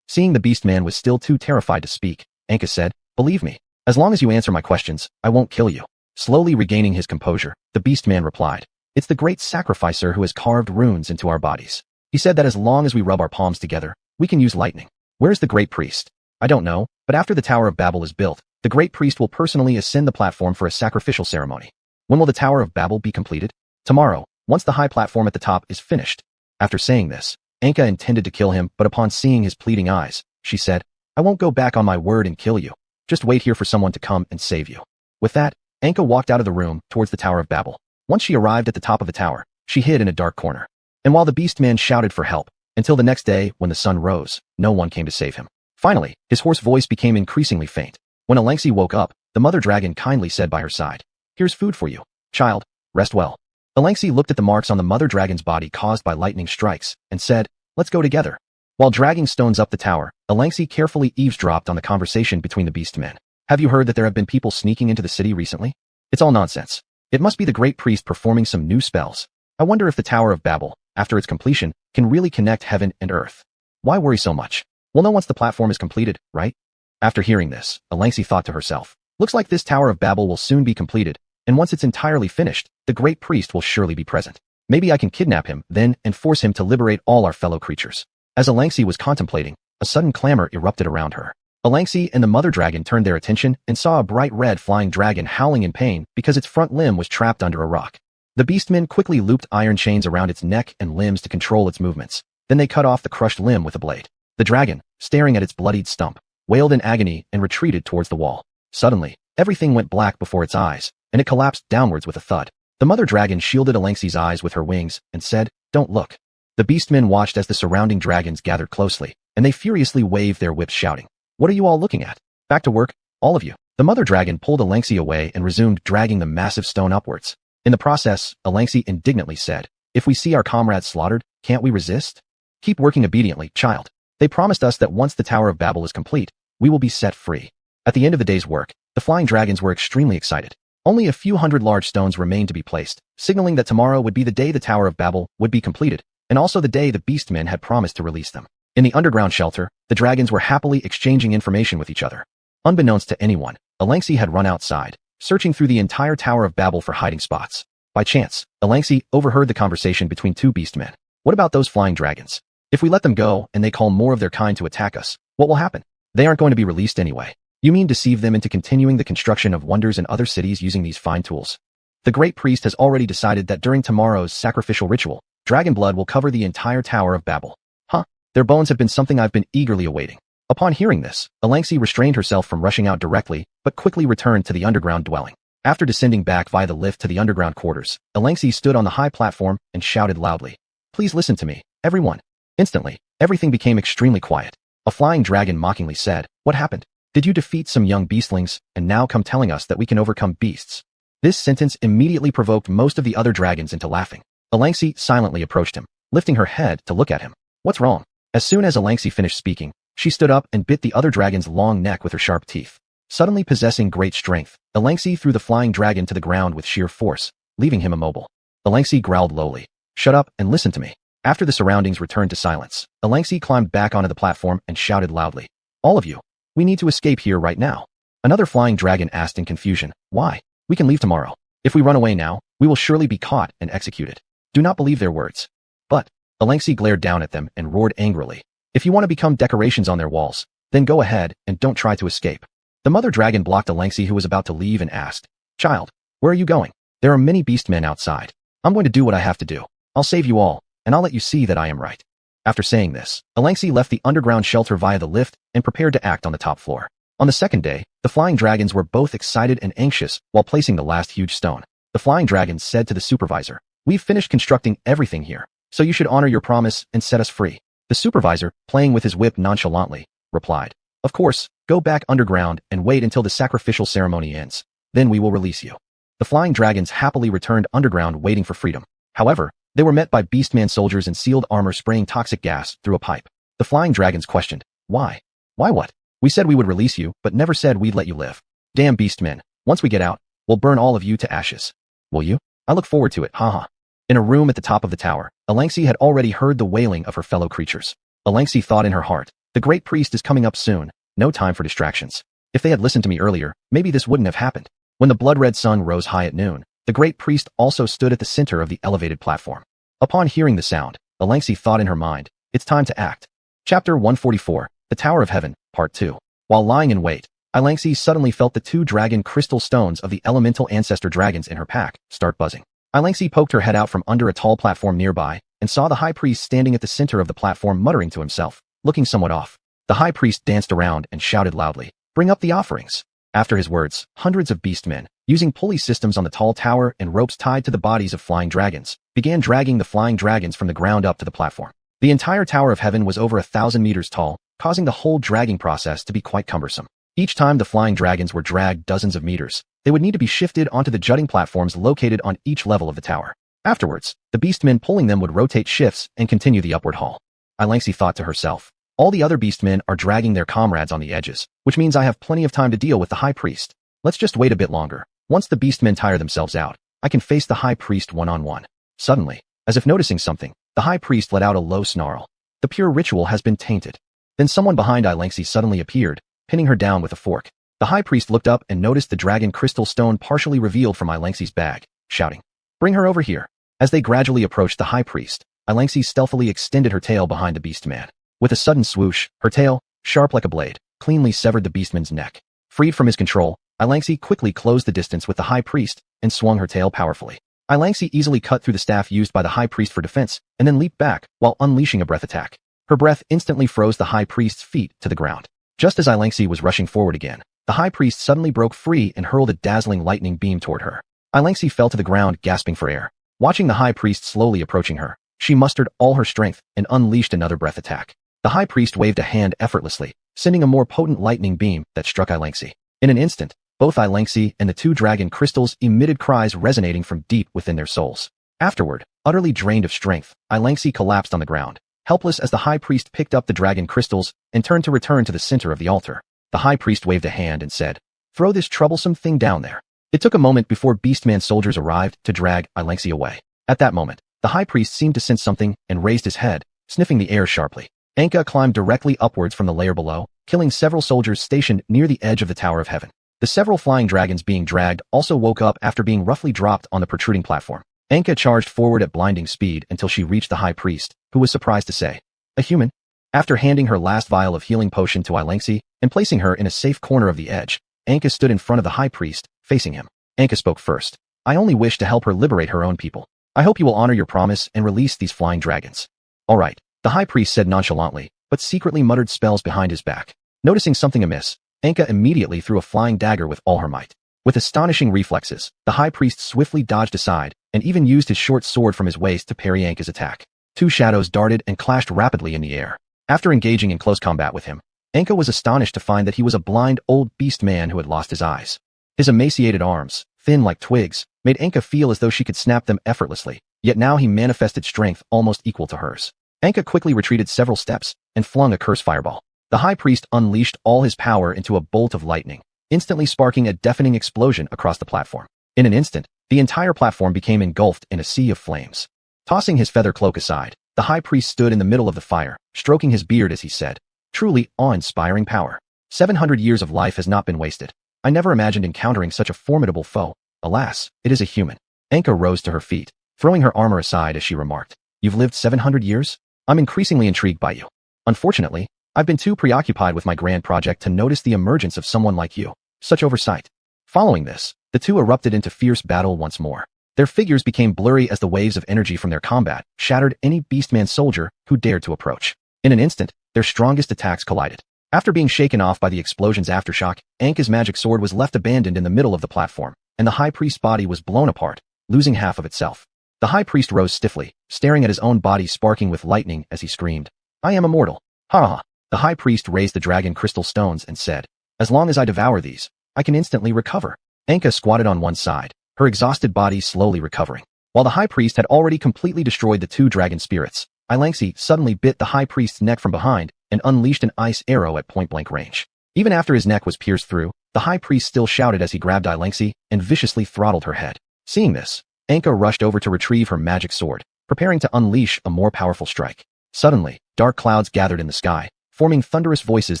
Seeing the beastman was still too terrified to speak, Anka said, "Believe me, as long as you answer my questions, I won't kill you." Slowly regaining his composure, the beastman replied, "It's the great sacrificer who has carved runes into our bodies. He said that as long as we rub our palms together, we can use lightning. Where's the great priest?" "I don't know, but after the Tower of Babel is built, the great priest will personally ascend the platform for a sacrificial ceremony." "When will the Tower of Babel be completed?" "Tomorrow, once the high platform at the top is finished." After saying this, Anka intended to kill him, but upon seeing his pleading eyes, she said, "I won't go back on my word and kill you. Just wait here for someone to come and save you." With that, Anka walked out of the room towards the Tower of Babel. Once she arrived at the top of the tower, she hid in a dark corner. And while the beastman shouted for help, until the next day when the sun rose, no one came to save him. Finally, his hoarse voice became increasingly faint. When Ailangxi woke up, the mother dragon kindly said by her side, "Here's food for you. Child, rest well." Ailangxi looked at the marks on the mother dragon's body caused by lightning strikes and said, "Let's go together." While dragging stones up the tower, Ailangxi carefully eavesdropped on the conversation between the beastmen. "Have you heard that there have been people sneaking into the city recently? It's all nonsense. It must be the great priest performing some new spells. I wonder if the Tower of Babel, after its completion, can really connect heaven and earth. Why worry so much? We'll know once the platform is completed, right?" After hearing this, Ailangxi thought to herself, "Looks like this Tower of Babel will soon be completed, and once it's entirely finished, the great priest will surely be present. Maybe I can kidnap him then and force him to liberate all our fellow creatures." As Ailangxi was contemplating, a sudden clamor erupted around her. Ailangxi and the mother dragon turned their attention and saw a bright red flying dragon howling in pain because its front limb was trapped under a rock. The beastmen quickly looped iron chains around its neck and limbs to control its movements. Then they cut off the crushed limb with a blade. The dragon, staring at its bloodied stump, wailed in agony and retreated towards the wall. Suddenly, everything went black before its eyes, and it collapsed downwards with a thud. The mother dragon shielded Ailangxi's eyes with her wings and said, "Don't look." The beastmen watched as the surrounding dragons gathered closely, and they furiously waved their whips shouting, "What are you all looking at? Back to work, all of you." The mother dragon pulled Ailangxi away and resumed dragging the massive stone upwards. In the process, Ailangxi indignantly said, "If we see our comrades slaughtered, can't we resist? Keep working obediently, child. They promised us that once the Tower of Babel is complete, we will be set free." At the end of the day's work, the flying dragons were extremely excited. Only a few hundred large stones remained to be placed, signaling that tomorrow would be the day the Tower of Babel would be completed, and also the day the beastmen had promised to release them. In the underground shelter, the dragons were happily exchanging information with each other. Unbeknownst to anyone, Elangsi had run outside, searching through the entire Tower of Babel for hiding spots. By chance, Elangsi overheard the conversation between two beastmen. What about those flying dragons? If we let them go and they call more of their kind to attack us, what will happen? They aren't going to be released anyway. You mean deceive them into continuing the construction of wonders in other cities using these fine tools? The great priest has already decided that during tomorrow's sacrificial ritual, dragon blood will cover the entire Tower of Babel. Huh? Their bones have been something I've been eagerly awaiting. Upon hearing this, Elangsi restrained herself from rushing out directly, but quickly returned to the underground dwelling. After descending back via the lift to the underground quarters, Elangsi stood on the high platform and shouted loudly, "Please listen to me, everyone." Instantly, everything became extremely quiet. A flying dragon mockingly said, "What happened? Did you defeat some young beastlings and now come telling us that we can overcome beasts?" This sentence immediately provoked most of the other dragons into laughing. Elangsi silently approached him, lifting her head to look at him. "What's wrong?" As soon as Elangsi finished speaking, she stood up and bit the other dragon's long neck with her sharp teeth. Suddenly possessing great strength, Elangsi threw the flying dragon to the ground with sheer force, leaving him immobile. Elangsi growled lowly, "Shut up and listen to me." After the surroundings returned to silence, Elangsi climbed back onto the platform and shouted loudly, "All of you, we need to escape here right now." Another flying dragon asked in confusion, "Why? We can leave tomorrow. If we run away now, we will surely be caught and executed." Do not believe their words. But Elangsi glared down at them and roared angrily, "If you want to become decorations on their walls, then go ahead and don't try to escape." The mother dragon blocked Elangsi, who was about to leave, and asked, "Child, where are you going? There are many beastmen outside. I'm going to do what I have to do. I'll save you all, and I'll let you see that I am right." After saying this, Elangsi left the underground shelter via the lift and prepared to act on the top floor. On the second day, the flying dragons were both excited and anxious while placing the last huge stone. The flying dragons said to the supervisor, "We've finished constructing everything here, so you should honor your promise and set us free." The supervisor, playing with his whip nonchalantly, replied, "Of course, go back underground and wait until the sacrificial ceremony ends. Then we will release you." The flying dragons happily returned underground, waiting for freedom. However, they were met by beastman soldiers in sealed armor spraying toxic gas through a pipe. The flying dragons questioned, "Why? Why what? We said we would release you, but never said we'd let you live. Damn beastmen, once we get out, we'll burn all of you to ashes." "Will you? I look forward to it, haha." In a room at the top of the tower, Elangsi had already heard the wailing of her fellow creatures. Elangsi thought in her heart, "The great priest is coming up soon, no time for distractions. If they had listened to me earlier, maybe this wouldn't have happened." When the blood-red sun rose high at noon, the great priest also stood at the center of the elevated platform. Upon hearing the sound, Elangsi thought in her mind, "It's time to act." Chapter 144, The Tower of Heaven, Part 2. While lying in wait, Elangsi suddenly felt the two dragon crystal stones of the elemental ancestor dragons in her pack start buzzing. Elangsi poked her head out from under a tall platform nearby and saw the high priest standing at the center of the platform, muttering to himself, looking somewhat off. The high priest danced around and shouted loudly, "Bring up the offerings." After his words, hundreds of beastmen, using pulley systems on the tall tower and ropes tied to the bodies of flying dragons, began dragging the flying dragons from the ground up to the platform. The entire Tower of Heaven was over 1,000 meters tall, causing the whole dragging process to be quite cumbersome. Each time the flying dragons were dragged dozens of meters, they would need to be shifted onto the jutting platforms located on each level of the tower. Afterwards, the beastmen pulling them would rotate shifts and continue the upward haul. Elangsi thought to herself, "All the other beastmen are dragging their comrades on the edges, which means I have plenty of time to deal with the high priest. Let's just wait a bit longer. Once the beastmen tire themselves out, I can face the high priest one-on-one." Suddenly, as if noticing something, the high priest let out a low snarl. The pure ritual has been tainted. Then someone behind Elangsi suddenly appeared, pinning her down with a fork. The high priest looked up and noticed the dragon crystal stone partially revealed from Elangsi's bag, shouting, "Bring her over here." As they gradually approached the high priest, Elangsi stealthily extended her tail behind the beastman. With a sudden swoosh, her tail, sharp like a blade, cleanly severed the beastman's neck. Freed from his control, Elangsi quickly closed the distance with the high priest and swung her tail powerfully. Elangsi easily cut through the staff used by the high priest for defense and then leaped back while unleashing a breath attack. Her breath instantly froze the high priest's feet to the ground. Just as Elangsi was rushing forward again, the high priest suddenly broke free and hurled a dazzling lightning beam toward her. Elangsi fell to the ground, gasping for air. Watching the high priest slowly approaching her, she mustered all her strength and unleashed another breath attack. The high priest waved a hand effortlessly, sending a more potent lightning beam that struck Elangsi. In an instant, both Elangsi and the two dragon crystals emitted cries resonating from deep within their souls. Afterward, utterly drained of strength, Elangsi collapsed on the ground, helpless as the high priest picked up the dragon crystals and turned to return to the center of the altar. The high priest waved a hand and said, "Throw this troublesome thing down there. It took a moment before Beastman soldiers arrived to drag Ilangxi away. At that moment, the high priest seemed to sense something and raised his head, sniffing the air sharply. Anka climbed directly upwards from the layer below, killing several soldiers stationed near the edge of the Tower of Heaven. The several flying dragons being dragged also woke up after being roughly dropped on the protruding platform. Anka charged forward at blinding speed until she reached the high priest, who was surprised to say, "A human?" After handing her last vial of healing potion to Ilangxi and placing her in a safe corner of the edge, Anka stood in front of the high priest, facing him. Anka spoke first. "I only wish to help her liberate her own people. I hope you will honor your promise and release these flying dragons." "All right," the high priest said nonchalantly, but secretly muttered spells behind his back. Noticing something amiss, Anka immediately threw a flying dagger with all her might. With astonishing reflexes, the high priest swiftly dodged aside and even used his short sword from his waist to parry Anka's attack. Two shadows darted and clashed rapidly in the air. After engaging in close combat with him, Anka was astonished to find that he was a blind old beast man who had lost his eyes. His emaciated arms, thin like twigs, made Anka feel as though she could snap them effortlessly, yet now he manifested strength almost equal to hers. Anka quickly retreated several steps and flung a curse fireball. The high priest unleashed all his power into a bolt of lightning, instantly sparking a deafening explosion across the platform. In an instant, the entire platform became engulfed in a sea of flames. Tossing his feather cloak aside, the high priest stood in the middle of the fire, stroking his beard as he said, "Truly awe-inspiring power. 700 years of life has not been wasted. I never imagined encountering such a formidable foe. Alas, it is a human." Anka rose to her feet, throwing her armor aside as she remarked, "You've lived 700 years? I'm increasingly intrigued by you. Unfortunately, I've been too preoccupied with my grand project to notice the emergence of someone like you. Such oversight." Following this, the two erupted into fierce battle once more. Their figures became blurry as the waves of energy from their combat shattered any beastman soldier who dared to approach. In an instant, their strongest attacks collided. After being shaken off by the explosion's aftershock, Anka's magic sword was left abandoned in the middle of the platform, and the high priest's body was blown apart, losing half of itself. The high priest rose stiffly, staring at his own body sparking with lightning as he screamed, "I am immortal. Ha ha." The high priest raised the dragon crystal stones and said, "As long as I devour these, I can instantly recover." Anka squatted on one side, her exhausted body slowly recovering. While the high priest had already completely destroyed the two dragon spirits, Ilangxi suddenly bit the high priest's neck from behind and unleashed an ice arrow at point-blank range. Even after his neck was pierced through, the high priest still shouted as he grabbed Ilangxi and viciously throttled her head. Seeing this, Anka rushed over to retrieve her magic sword, preparing to unleash a more powerful strike. Suddenly, dark clouds gathered in the sky, forming thunderous voices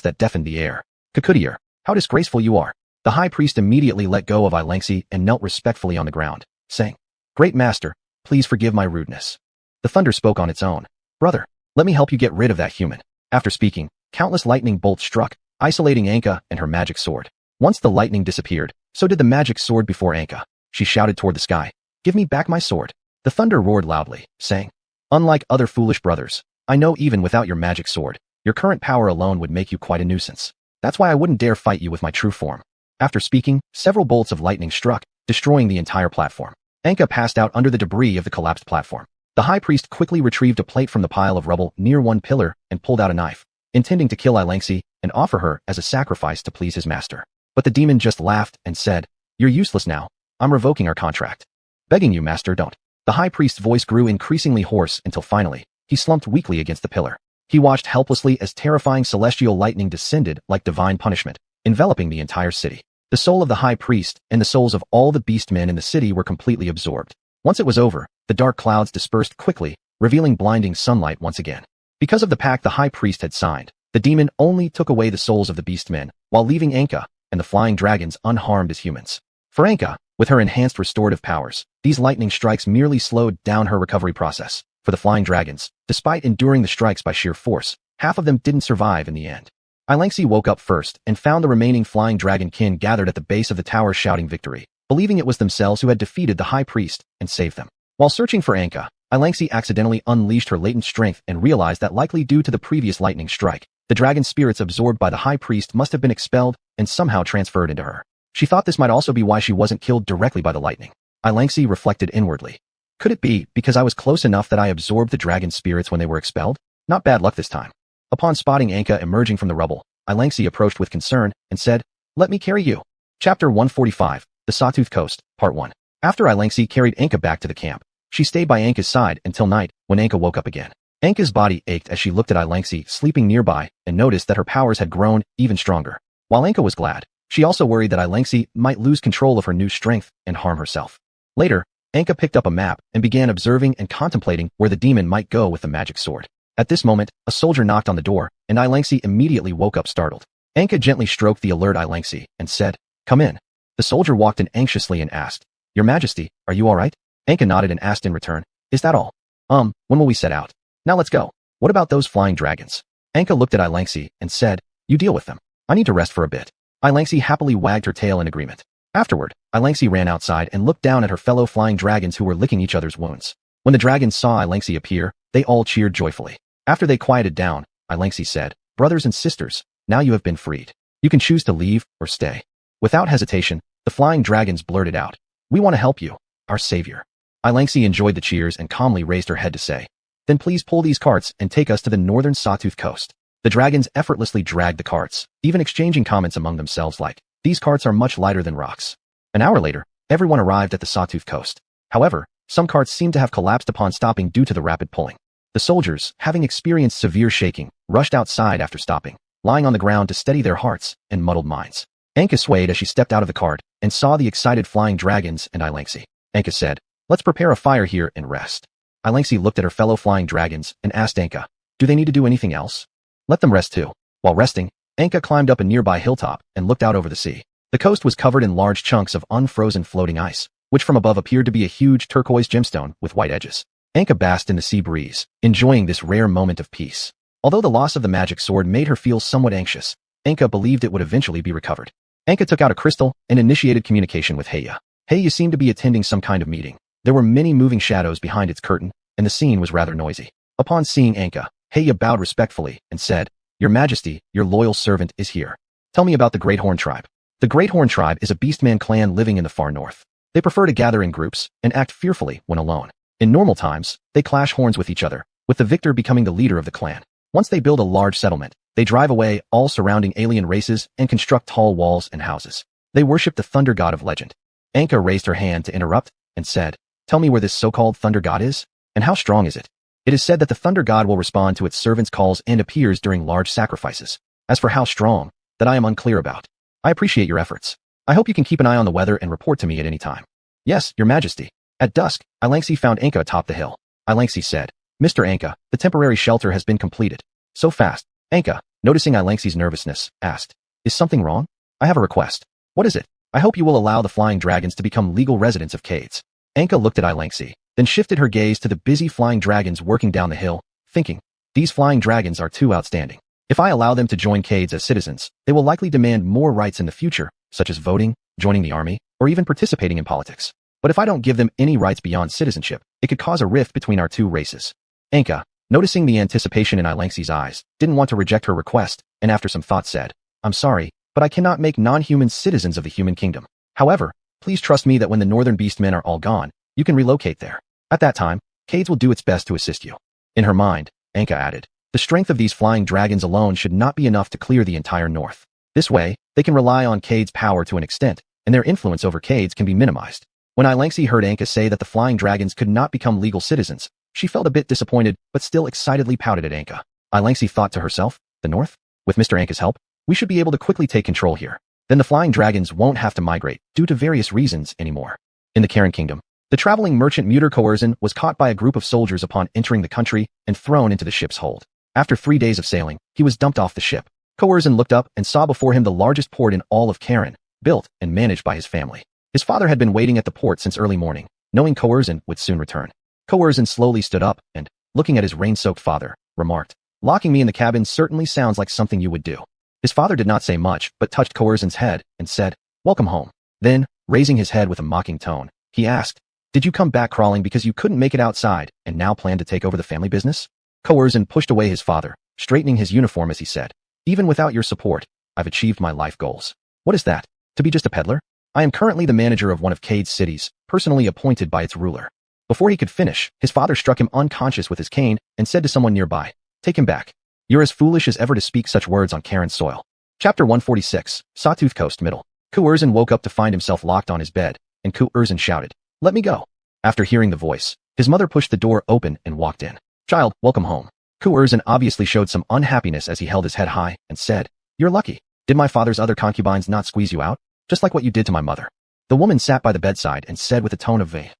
that deafened the air. "Kukutier, how disgraceful you are." The high priest immediately let go of Ilangxi and knelt respectfully on the ground, saying, "Great master, please forgive my rudeness." The thunder spoke on its own. "Brother, let me help you get rid of that human." After speaking, countless lightning bolts struck, isolating Anka and her magic sword. Once the lightning disappeared, so did the magic sword before Anka. She shouted toward the sky, "Give me back my sword." The thunder roared loudly, saying, "Unlike other foolish brothers, I know even without your magic sword, your current power alone would make you quite a nuisance. That's why I wouldn't dare fight you with my true form." After speaking, several bolts of lightning struck, destroying the entire platform. Anka passed out under the debris of the collapsed platform. The high priest quickly retrieved a plate from the pile of rubble near one pillar and pulled out a knife, intending to kill Ilangxi and offer her as a sacrifice to please his master. But the demon just laughed and said, "You're useless now. I'm revoking our contract. Begging you, master, don't." The high priest's voice grew increasingly hoarse until finally, he slumped weakly against the pillar. He watched helplessly as terrifying celestial lightning descended like divine punishment, enveloping the entire city. The soul of the high priest and the souls of all the beastmen in the city were completely absorbed. Once it was over, the dark clouds dispersed quickly, revealing blinding sunlight once again. Because of the pact the high priest had signed, the demon only took away the souls of the beastmen, while leaving Anka and the flying dragons unharmed as humans. For Anka, with her enhanced restorative powers, these lightning strikes merely slowed down her recovery process. For the flying dragons, despite enduring the strikes by sheer force, half of them didn't survive in the end. Ilangxi woke up first and found the remaining flying dragon kin gathered at the base of the tower shouting victory, believing it was themselves who had defeated the high priest and saved them. While searching for Anka, Ilangxi accidentally unleashed her latent strength and realized that likely due to the previous lightning strike, the dragon spirits absorbed by the high priest must have been expelled and somehow transferred into her. She thought this might also be why she wasn't killed directly by the lightning. Ilangxi reflected inwardly. Could it be because I was close enough that I absorbed the dragon spirits when they were expelled? Not bad luck this time. Upon spotting Anka emerging from the rubble, Ilangxi approached with concern and said, "Let me carry you." Chapter 145, The Sawtooth Coast, Part 1. After Ilangxi carried Anka back to the camp, she stayed by Anka's side until night, when Anka woke up again. Anka's body ached as she looked at Ilangxi sleeping nearby and noticed that her powers had grown even stronger. While Anka was glad, She also worried that Ilangxi might lose control of her new strength and harm herself. Later, Anka picked up a map and began observing and contemplating where the demon might go with the magic sword. At this moment, a soldier knocked on the door, and Ilangxi immediately woke up startled. Anka gently stroked the alert Ilangxi and said, "Come in." The soldier walked in anxiously and asked, "Your Majesty, are you all right?" Anka nodded and asked in return, "Is that all? When will we set out? Now let's go. What about those flying dragons?" Anka looked at Ilangxi and said, "You deal with them. I need to rest for a bit." Ilangxi happily wagged her tail in agreement. Afterward, Ilangxi ran outside and looked down at her fellow flying dragons who were licking each other's wounds. When the dragons saw Ilangxi appear, they all cheered joyfully. After they quieted down, Ilangxi said, "Brothers and sisters, now you have been freed. You can choose to leave or stay." Without hesitation, the flying dragons blurted out, "We want to help you, our savior." Ilangxi enjoyed the cheers and calmly raised her head to say, "Then please pull these carts and take us to the northern Sawtooth coast." The dragons effortlessly dragged the carts, even exchanging comments among themselves like, "These carts are much lighter than rocks." An hour later, everyone arrived at the Sawtooth coast. However, some carts seemed to have collapsed upon stopping due to the rapid pulling. The soldiers, having experienced severe shaking, rushed outside after stopping, lying on the ground to steady their hearts and muddled minds. Anka swayed as she stepped out of the cart and saw the excited flying dragons and Ilangxi. Anka said, "Let's prepare a fire here and rest." Ilangxi looked at her fellow flying dragons and asked Anka, "Do they need to do anything else?" "Let them rest too." While resting, Anka climbed up a nearby hilltop and looked out over the sea. The coast was covered in large chunks of unfrozen floating ice, which from above appeared to be a huge turquoise gemstone with white edges. Anka basked in the sea breeze, enjoying this rare moment of peace. Although the loss of the magic sword made her feel somewhat anxious, Anka believed it would eventually be recovered. Anka took out a crystal and initiated communication with Heya. Heya seemed to be attending some kind of meeting. There were many moving shadows behind its curtain, and the scene was rather noisy. Upon seeing Anka, Heya bowed respectfully and said, "Your Majesty, your loyal servant is here. Tell me about the Great Horn Tribe." The Great Horn Tribe is a beastman clan living in the far north. They prefer to gather in groups and act fearfully when alone. In normal times, they clash horns with each other, with the victor becoming the leader of the clan. Once they build a large settlement, they drive away all surrounding alien races and construct tall walls and houses. They worship the thunder god of legend. Anka raised her hand to interrupt and said, "Tell me where this so-called thunder god is, and how strong is it?" It is said that the thunder god will respond to its servants' calls and appears during large sacrifices. As for how strong, that I am unclear about. I appreciate your efforts. I hope you can keep an eye on the weather and report to me at any time. "Yes, Your Majesty." At dusk, Ilangxi found Anka atop the hill. Ilangxi said, "Mr. Anka, the temporary shelter has been completed." "So fast?" Anka, noticing Ilangxi's nervousness, asked, "Is something wrong? I have a request." "What is it?" "I hope you will allow the flying dragons to become legal residents of Cades." Anka looked at Ilangxi, then shifted her gaze to the busy flying dragons working down the hill, thinking, "These flying dragons are too outstanding. If I allow them to join Cades as citizens, they will likely demand more rights in the future, such as voting, joining the army, or even participating in politics. But if I don't give them any rights beyond citizenship, it could cause a rift between our two races." Anka, noticing the anticipation in Ilangxi's eyes, didn't want to reject her request, and after some thought said, "I'm sorry, but I cannot make non-humans citizens of the human kingdom. However, please trust me that when the northern beastmen are all gone, you can relocate there. At that time, Cades will do its best to assist you." In her mind, Anka added, "The strength of these flying dragons alone should not be enough to clear the entire north. This way, they can rely on Cades' power to an extent, and their influence over Cades can be minimized." When Ilangxi heard Anka say that the flying dragons could not become legal citizens, she felt a bit disappointed but still excitedly pouted at Anka. Ilangxi thought to herself, "The north? With Mr. Anka's help, we should be able to quickly take control here. Then the flying dragons won't have to migrate, due to various reasons, anymore." In the Karen Kingdom, the traveling merchant Muter Coerzen was caught by a group of soldiers upon entering the country and thrown into the ship's hold. After 3 days of sailing, he was dumped off the ship. Coerzen looked up and saw before him the largest port in all of Karen, built and managed by his family. His father had been waiting at the port since early morning, knowing Coerzen would soon return. Coerzen slowly stood up and, looking at his rain-soaked father, remarked, "Locking me in the cabin certainly sounds like something you would do." His father did not say much, but touched Coerzen's head and said, "Welcome home." Then, raising his head with a mocking tone, he asked, "Did you come back crawling because you couldn't make it outside and now plan to take over the family business?" Coerzen pushed away his father, straightening his uniform as he said, "Even without your support, I've achieved my life goals." "What is that? To be just a peddler?" "I am currently the manager of one of Cade's cities, personally appointed by its ruler." Before he could finish, his father struck him unconscious with his cane and said to someone nearby, "Take him back. You're as foolish as ever to speak such words on Karen's soil." Chapter 146, Sawtooth Coast Middle. Coerzen woke up to find himself locked on his bed, and Coerzen shouted, "Let me go." After hearing the voice, his mother pushed the door open and walked in. "Child, welcome home." Coerzen obviously showed some unhappiness as he held his head high and said, "You're lucky. Did my father's other concubines not squeeze you out? Just like what you did to my mother. The woman sat by the bedside and said with a tone of vein,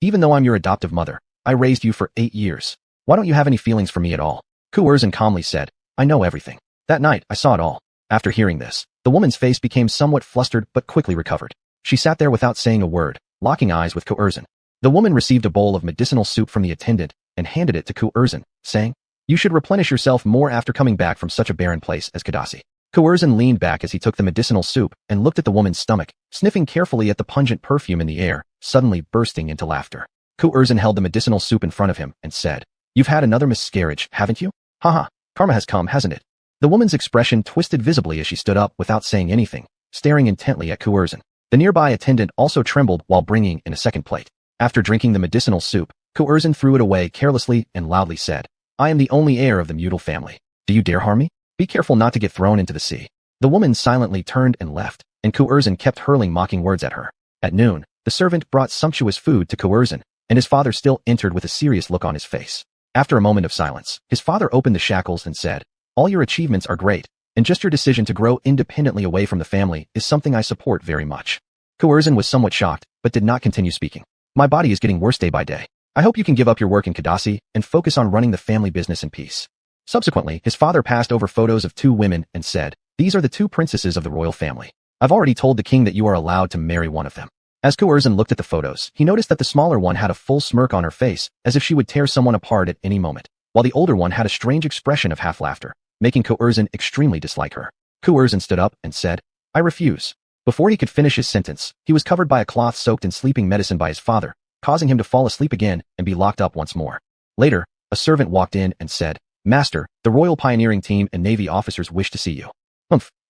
even though I'm your adoptive mother, I raised you for 8 years. Why don't you have any feelings for me at all? Xuanhuan calmly said, I know everything. That night, I saw it all. After hearing this, the woman's face became somewhat flustered but quickly recovered. She sat there without saying a word, locking eyes with Xuanhuan. The woman received a bowl of medicinal soup from the attendant and handed it to Xuanhuan, saying, you should replenish yourself more after coming back from such a barren place as Kadasi. Xuanhuan leaned back as he took the medicinal soup and looked at the woman's stomach, sniffing carefully at the pungent perfume in the air, suddenly bursting into laughter. Xuanhuan held the medicinal soup in front of him and said, you've had another miscarriage, haven't you? Haha, karma has come, hasn't it? The woman's expression twisted visibly as she stood up without saying anything, staring intently at Xuanhuan. The nearby attendant also trembled while bringing in a second plate. After drinking the medicinal soup, Xuanhuan threw it away carelessly and loudly said, I am the only heir of the Mutal family. Do you dare harm me? Be careful not to get thrown into the sea. The woman silently turned and left, and Xuanhuan kept hurling mocking words at her. At noon, the servant brought sumptuous food to Xuanhuan, and his father still entered with a serious look on his face. After a moment of silence, his father opened the shackles and said, all your achievements are great, and just your decision to grow independently away from the family is something I support very much. Xuanhuan was somewhat shocked, but did not continue speaking. My body is getting worse day by day. I hope you can give up your work in Kadasi and focus on running the family business in peace. Subsequently, his father passed over photos of 2 women and said, these are the 2 princesses of the royal family. I've already told the king that you are allowed to marry one of them. As Xuanhuan looked at the photos, he noticed that the smaller one had a full smirk on her face, as if she would tear someone apart at any moment, while the older one had a strange expression of half laughter, making Xuanhuan extremely dislike her. Xuanhuan stood up and said, I refuse. Before he could finish his sentence, he was covered by a cloth soaked in sleeping medicine by his father, causing him to fall asleep again and be locked up once more. Later, a servant walked in and said, Master, the Royal Pioneering Team and Navy officers wish to see you.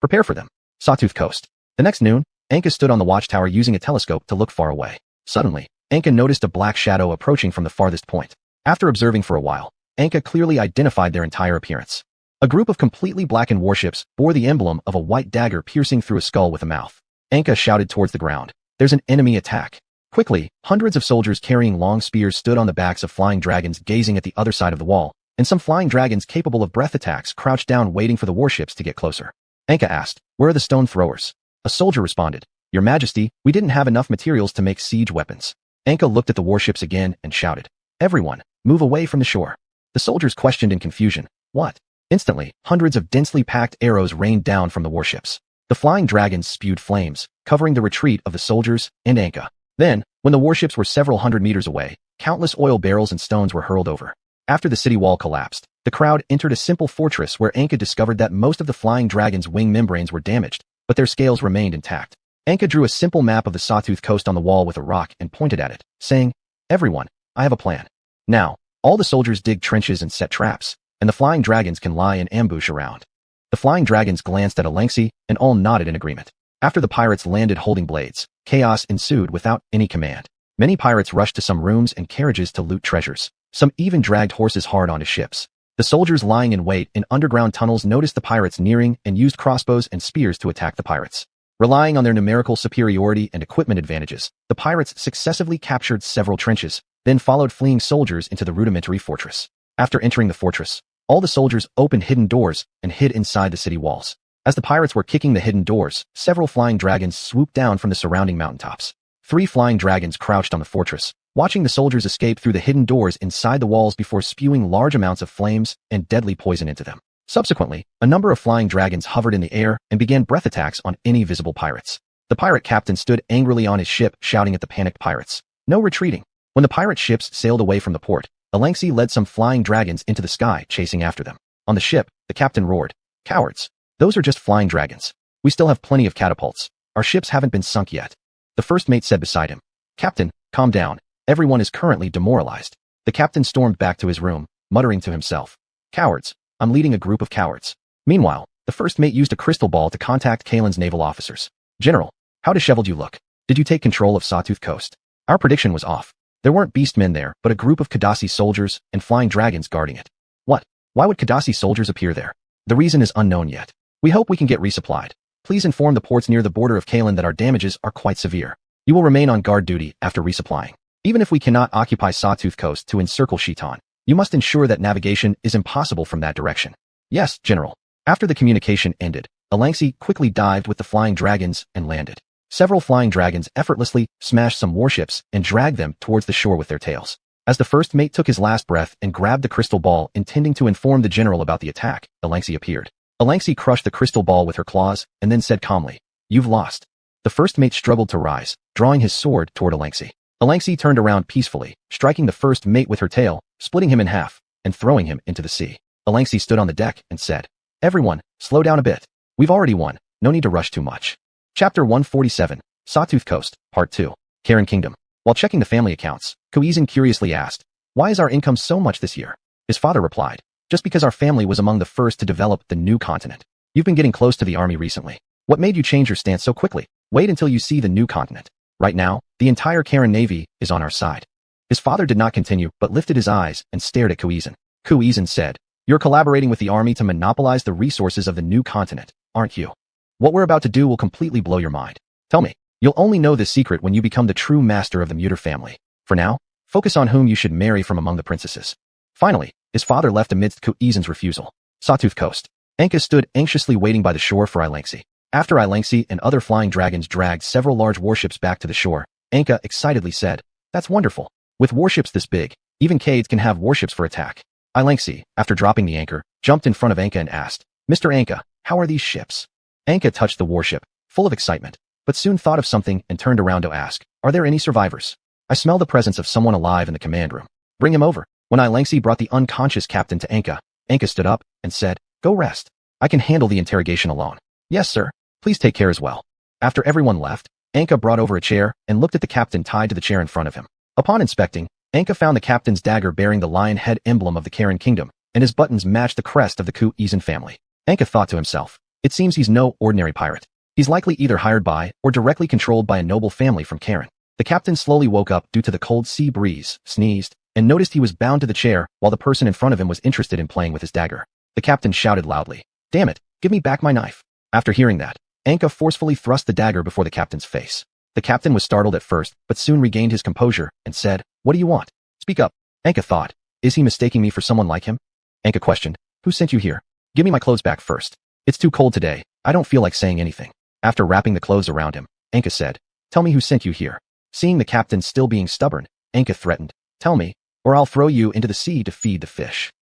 Prepare for them. Sawtooth Coast. The next noon, Anka stood on the watchtower using a telescope to look far away. Suddenly, Anka noticed a black shadow approaching from the farthest point. After observing for a while, Anka clearly identified their entire appearance. A group of completely blackened warships bore the emblem of a white dagger piercing through a skull with a mouth. Anka shouted towards the ground, there's an enemy attack. Quickly, hundreds of soldiers carrying long spears stood on the backs of flying dragons gazing at the other side of the wall, and some flying dragons capable of breath attacks crouched down waiting for the warships to get closer. Anka asked, where are the stone throwers? A soldier responded, Your Majesty, we didn't have enough materials to make siege weapons. Anka looked at the warships again and shouted, everyone, move away from the shore. The soldiers questioned in confusion, what? Instantly, hundreds of densely packed arrows rained down from the warships. The flying dragons spewed flames, covering the retreat of the soldiers and Anka. Then, when the warships were several hundred meters away, countless oil barrels and stones were hurled over. After the city wall collapsed, the crowd entered a simple fortress where Anka discovered that most of the flying dragons' wing membranes were damaged, but their scales remained intact. Anka drew a simple map of the Sawtooth Coast on the wall with a rock and pointed at it, saying, everyone, I have a plan. Now, all the soldiers dig trenches and set traps, and the flying dragons can lie in ambush around. The flying dragons glanced at Alexi and all nodded in agreement. After the pirates landed holding blades, chaos ensued without any command. Many pirates rushed to some rooms and carriages to loot treasures. Some even dragged horses hard onto ships. The soldiers lying in wait in underground tunnels noticed the pirates nearing and used crossbows and spears to attack the pirates. Relying on their numerical superiority and equipment advantages, the pirates successively captured several trenches, then followed fleeing soldiers into the rudimentary fortress. After entering the fortress, all the soldiers opened hidden doors and hid inside the city walls. As the pirates were kicking the hidden doors, several flying dragons swooped down from the surrounding mountaintops. 3 flying dragons crouched on the fortress, watching the soldiers escape through the hidden doors inside the walls before spewing large amounts of flames and deadly poison into them. Subsequently, a number of flying dragons hovered in the air and began breath attacks on any visible pirates. The pirate captain stood angrily on his ship, shouting at the panicked pirates, no retreating. When the pirate ships sailed away from the port, Alexi led some flying dragons into the sky, chasing after them. On the ship, the captain roared, cowards. Those are just flying dragons. We still have plenty of catapults. Our ships haven't been sunk yet. The first mate said beside him, Captain, calm down. Everyone is currently demoralized. The captain stormed back to his room, muttering to himself, cowards. I'm leading a group of cowards. Meanwhile, the first mate used a crystal ball to contact Kalen's naval officers. General, how disheveled you look. Did you take control of Sawtooth Coast? Our prediction was off. There weren't beastmen there, but a group of Kadasi soldiers and flying dragons guarding it. What? Why would Kadasi soldiers appear there? The reason is unknown yet. We hope we can get resupplied. Please inform the ports near the border of Kalen that our damages are quite severe. You will remain on guard duty after resupplying. Even if we cannot occupy Sawtooth Coast to encircle Xiuxian, you must ensure that navigation is impossible from that direction. Yes, General. After the communication ended, Alangsi quickly dived with the flying dragons and landed. Several flying dragons effortlessly smashed some warships and dragged them towards the shore with their tails. As the first mate took his last breath and grabbed the crystal ball intending to inform the general about the attack, Alangsi appeared. Alangsi crushed the crystal ball with her claws and then said calmly, "You've lost." The first mate struggled to rise, drawing his sword toward Alangsi. Alangsi turned around peacefully, striking the first mate with her tail, splitting him in half, and throwing him into the sea. Alangsi stood on the deck and said, "Everyone, slow down a bit. We've already won. No need to rush too much." Chapter 147, Sawtooth Coast, Part 2, Karen Kingdom. While checking the family accounts, xiuxian curiously asked, "Why is our income so much this year?" His father replied, "Just because our family was among the first to develop the new continent. You've been getting close to the army recently. What made you change your stance so quickly? Wait until you see the new continent. Right now, the entire Karen Navy is on our side." His father did not continue but lifted his eyes and stared at xiuxian. Xiuxian said, "You're collaborating with the army to monopolize the resources of the new continent, aren't you? What we're about to do will completely blow your mind. Tell me, you'll only know this secret when you become the true master of the Muter family. For now, focus on whom you should marry from among the princesses." Finally, his father left amidst xiuxian's refusal. Sawtooth Coast. Anka stood anxiously waiting by the shore for Alangsi. After Alangsi and other flying dragons dragged several large warships back to the shore, Anka excitedly said, "That's wonderful. With warships this big, even Cades can have warships for attack." Alangsi, after dropping the anchor, jumped in front of Anka and asked, "Mr. Anka, how are these ships?" Anka touched the warship, full of excitement, but soon thought of something and turned around to ask, "Are there any survivors? I smell the presence of someone alive in the command room. Bring him over." When Alangsi brought the unconscious captain to Anka, Anka stood up and said, "Go rest. I can handle the interrogation alone." "Yes, sir. Please take care as well." After everyone left, Anka brought over a chair and looked at the captain tied to the chair in front of him. Upon inspecting, Anka found the captain's dagger bearing the lion head emblem of the Karen Kingdom, and his buttons matched the crest of the xiuxian family. Anka thought to himself, "It seems he's no ordinary pirate. He's likely either hired by or directly controlled by a noble family from Karen." The captain slowly woke up due to the cold sea breeze, sneezed, and noticed he was bound to the chair while the person in front of him was interested in playing with his dagger. The captain shouted loudly, "Damn it, give me back my knife." After hearing that, Anka forcefully thrust the dagger before the captain's face. The captain was startled at first, but soon regained his composure and said, "What do you want? Speak up." Anka thought, "Is he mistaking me for someone like him?" Anka questioned, "Who sent you here? Give me my clothes back first. It's too cold today. I don't feel like saying anything." After wrapping the clothes around him, Anka said, "Tell me who sent you here." Seeing the captain still being stubborn, Anka threatened, "Tell me, or I'll throw you into the sea to feed the fish."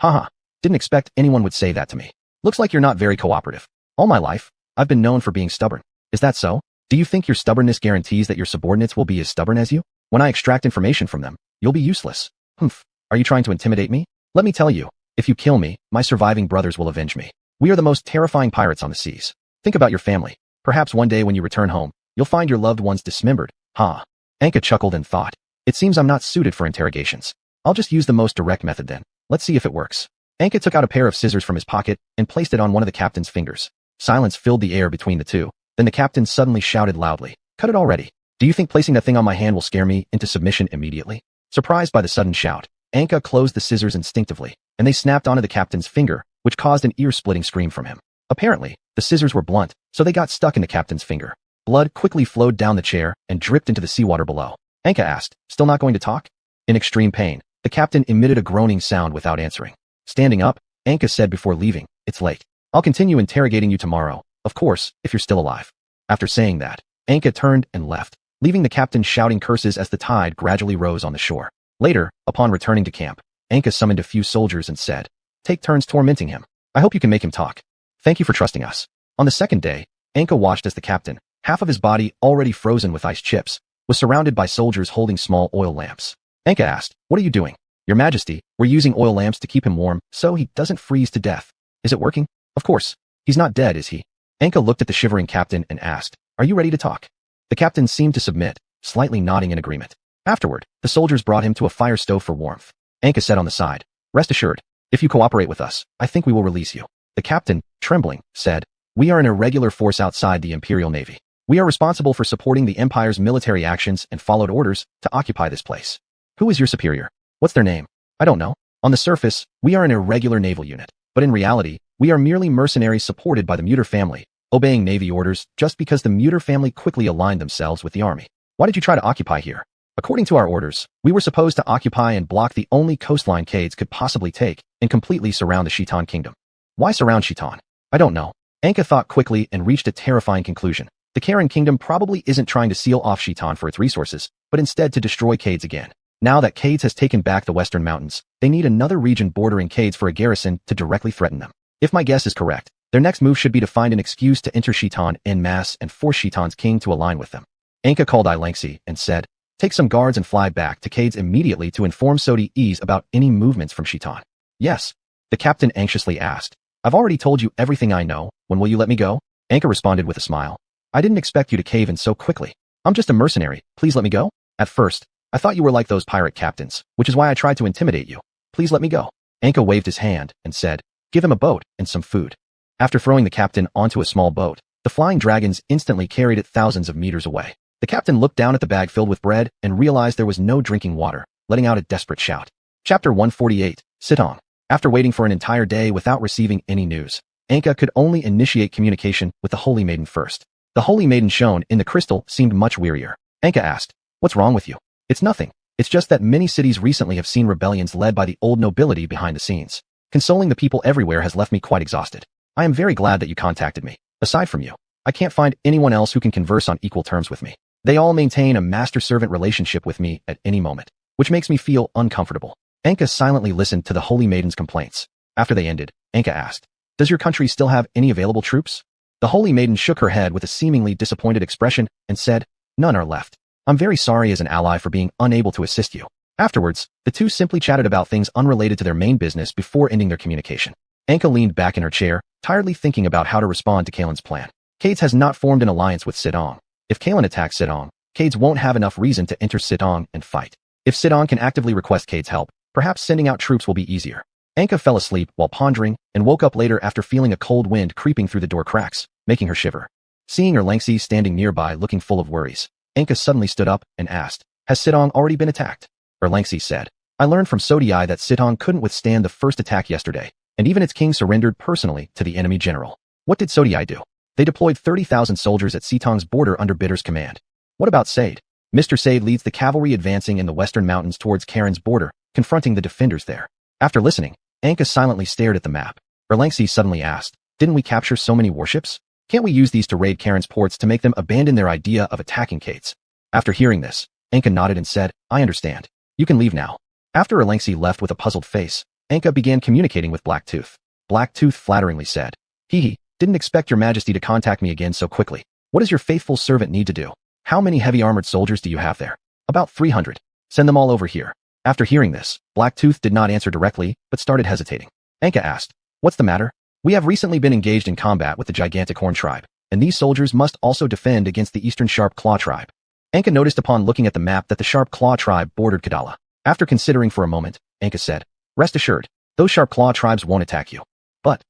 Haha, didn't expect anyone would say that to me. Looks like you're not very cooperative. All my life, I've been known for being stubborn. Is that so? Do you think your stubbornness guarantees that your subordinates will be as stubborn as you? When I extract information from them, you'll be useless. Humph, are you trying to intimidate me? Let me tell you, if you kill me, my surviving brothers will avenge me. We are the most terrifying pirates on the seas. Think about your family. Perhaps one day when you return home, you'll find your loved ones dismembered. Ha. Anka chuckled and thought, "It seems I'm not suited for interrogations. I'll just use the most direct method then. Let's see if it works." Anka took out a pair of scissors from his pocket and placed it on one of the captain's fingers. Silence filled the air between the two. Then the captain suddenly shouted loudly, "Cut it already. Do you think placing that thing on my hand will scare me into submission immediately?" Surprised by the sudden shout, Anka closed the scissors instinctively, and they snapped onto the captain's finger, which caused an ear-splitting scream from him. Apparently, the scissors were blunt, so they got stuck in the captain's finger. Blood quickly flowed down the chair and dripped into the seawater below. Anka asked, "Still not going to talk?" In extreme pain, the captain emitted a groaning sound without answering. Standing up, Anka said before leaving, "It's late. I'll continue interrogating you tomorrow, of course, if you're still alive." After saying that, Anka turned and left, leaving the captain shouting curses as the tide gradually rose on the shore. Later, upon returning to camp, Anka summoned a few soldiers and said, "Take turns tormenting him. I hope you can make him talk. Thank you for trusting us." On the second day, Anka watched as the captain, half of his body already frozen with ice chips, was surrounded by soldiers holding small oil lamps. Anka asked, "What are you doing?" "Your Majesty, we're using oil lamps to keep him warm so he doesn't freeze to death." "Is it working?" "Of course. He's not dead, is he?" Anka looked at the shivering captain and asked, "Are you ready to talk?" The captain seemed to submit, slightly nodding in agreement. Afterward, the soldiers brought him to a fire stove for warmth. Anka said on the side, "Rest assured, if you cooperate with us, I think we will release you." The captain, trembling, said, "We are an irregular force outside the Imperial Navy. We are responsible for supporting the Empire's military actions and followed orders to occupy this place." "Who is your superior? What's their name?" "I don't know. On the surface, we are an irregular naval unit, but in reality, we are merely mercenaries supported by the Muter family, obeying Navy orders just because the Muter family quickly aligned themselves with the army." "Why did you try to occupy here?" "According to our orders, we were supposed to occupy and block the only coastline Cades could possibly take and completely surround the Khitan kingdom." "Why surround Khitan?" "I don't know." Anka thought quickly and reached a terrifying conclusion. The Karen Kingdom probably isn't trying to seal off Xiuxian for its resources, but instead to destroy Cades again. Now that Cades has taken back the Western Mountains, they need another region bordering Cades for a garrison to directly threaten them. If my guess is correct, their next move should be to find an excuse to enter Xiuxian en masse and force Xiuxian's king to align with them. Anka called Lengxi and said, "Take some guards and fly back to Cades immediately to inform Sodi Ease about any movements from Xiuxian." "Yes," the captain anxiously asked. "I've already told you everything I know. When will you let me go?" Anka responded with a smile. "I didn't expect you to cave in so quickly. I'm just a mercenary. Please let me go." "At first, I thought you were like those pirate captains, which is why I tried to intimidate you. Please let me go." Anka waved his hand and said, "Give him a boat and some food." After throwing the captain onto a small boat, the flying dragons instantly carried it thousands of meters away. The captain looked down at the bag filled with bread and realized there was no drinking water, letting out a desperate shout. Chapter 148, Sitong. After waiting for an entire day without receiving any news, Anka could only initiate communication with the Holy Maiden first. The Holy Maiden shown in the crystal seemed much wearier. Anka asked, "What's wrong with you?" "It's nothing. It's just that many cities recently have seen rebellions led by the old nobility behind the scenes. Consoling the people everywhere has left me quite exhausted. I am very glad that you contacted me. Aside from you, I can't find anyone else who can converse on equal terms with me. They all maintain a master-servant relationship with me at any moment, which makes me feel uncomfortable." Anka silently listened to the Holy Maiden's complaints. After they ended, Anka asked, "Does your country still have any available troops?" The Holy Maiden shook her head with a seemingly disappointed expression and said, "None are left. I'm very sorry as an ally for being unable to assist you." Afterwards, the two simply chatted about things unrelated to their main business before ending their communication. Anka leaned back in her chair, tiredly thinking about how to respond to Kalen's plan. Cades has not formed an alliance with Sitong. If Kalen attacks Sitong, Cades won't have enough reason to enter Sitong and fight. If Sitong can actively request Cades' help, perhaps sending out troops will be easier. Anka fell asleep while pondering and woke up later after feeling a cold wind creeping through the door cracks, making her shiver. Seeing her Lengxi standing nearby looking full of worries, Anka suddenly stood up and asked, "Has Sitong already been attacked?" Lengxi said, "I learned from Sodi that Sitong couldn't withstand the first attack yesterday, and even its king surrendered personally to the enemy general." "What did Sodi do?" "They deployed 30,000 soldiers at Sitong's border under Bitter's command." "What about Sade?" "Mr. Sade leads the cavalry advancing in the western mountains towards Karen's border, confronting the defenders there." After listening, Anka silently stared at the map. Lengxi suddenly asked, "Didn't we capture so many warships? Can't we use these to raid Karen's ports to make them abandon their idea of attacking Cades?" After hearing this, Anka nodded and said, "I understand. You can leave now." After Lengxi left with a puzzled face, Anka began communicating with Blacktooth. Blacktooth flatteringly said, "Hee, didn't expect your majesty to contact me again so quickly. What does your faithful servant need to do? How many heavy armored soldiers do you have there?" "About 300. Send them all over here." After hearing this, Blacktooth did not answer directly, but started hesitating. Anka asked, "What's the matter?" "We have recently been engaged in combat with the gigantic Horn tribe, and these soldiers must also defend against the eastern Sharp Claw tribe." Anka noticed upon looking at the map that the Sharp Claw tribe bordered Kadala. After considering for a moment, Anka said, "Rest assured, those Sharp Claw tribes won't attack you. But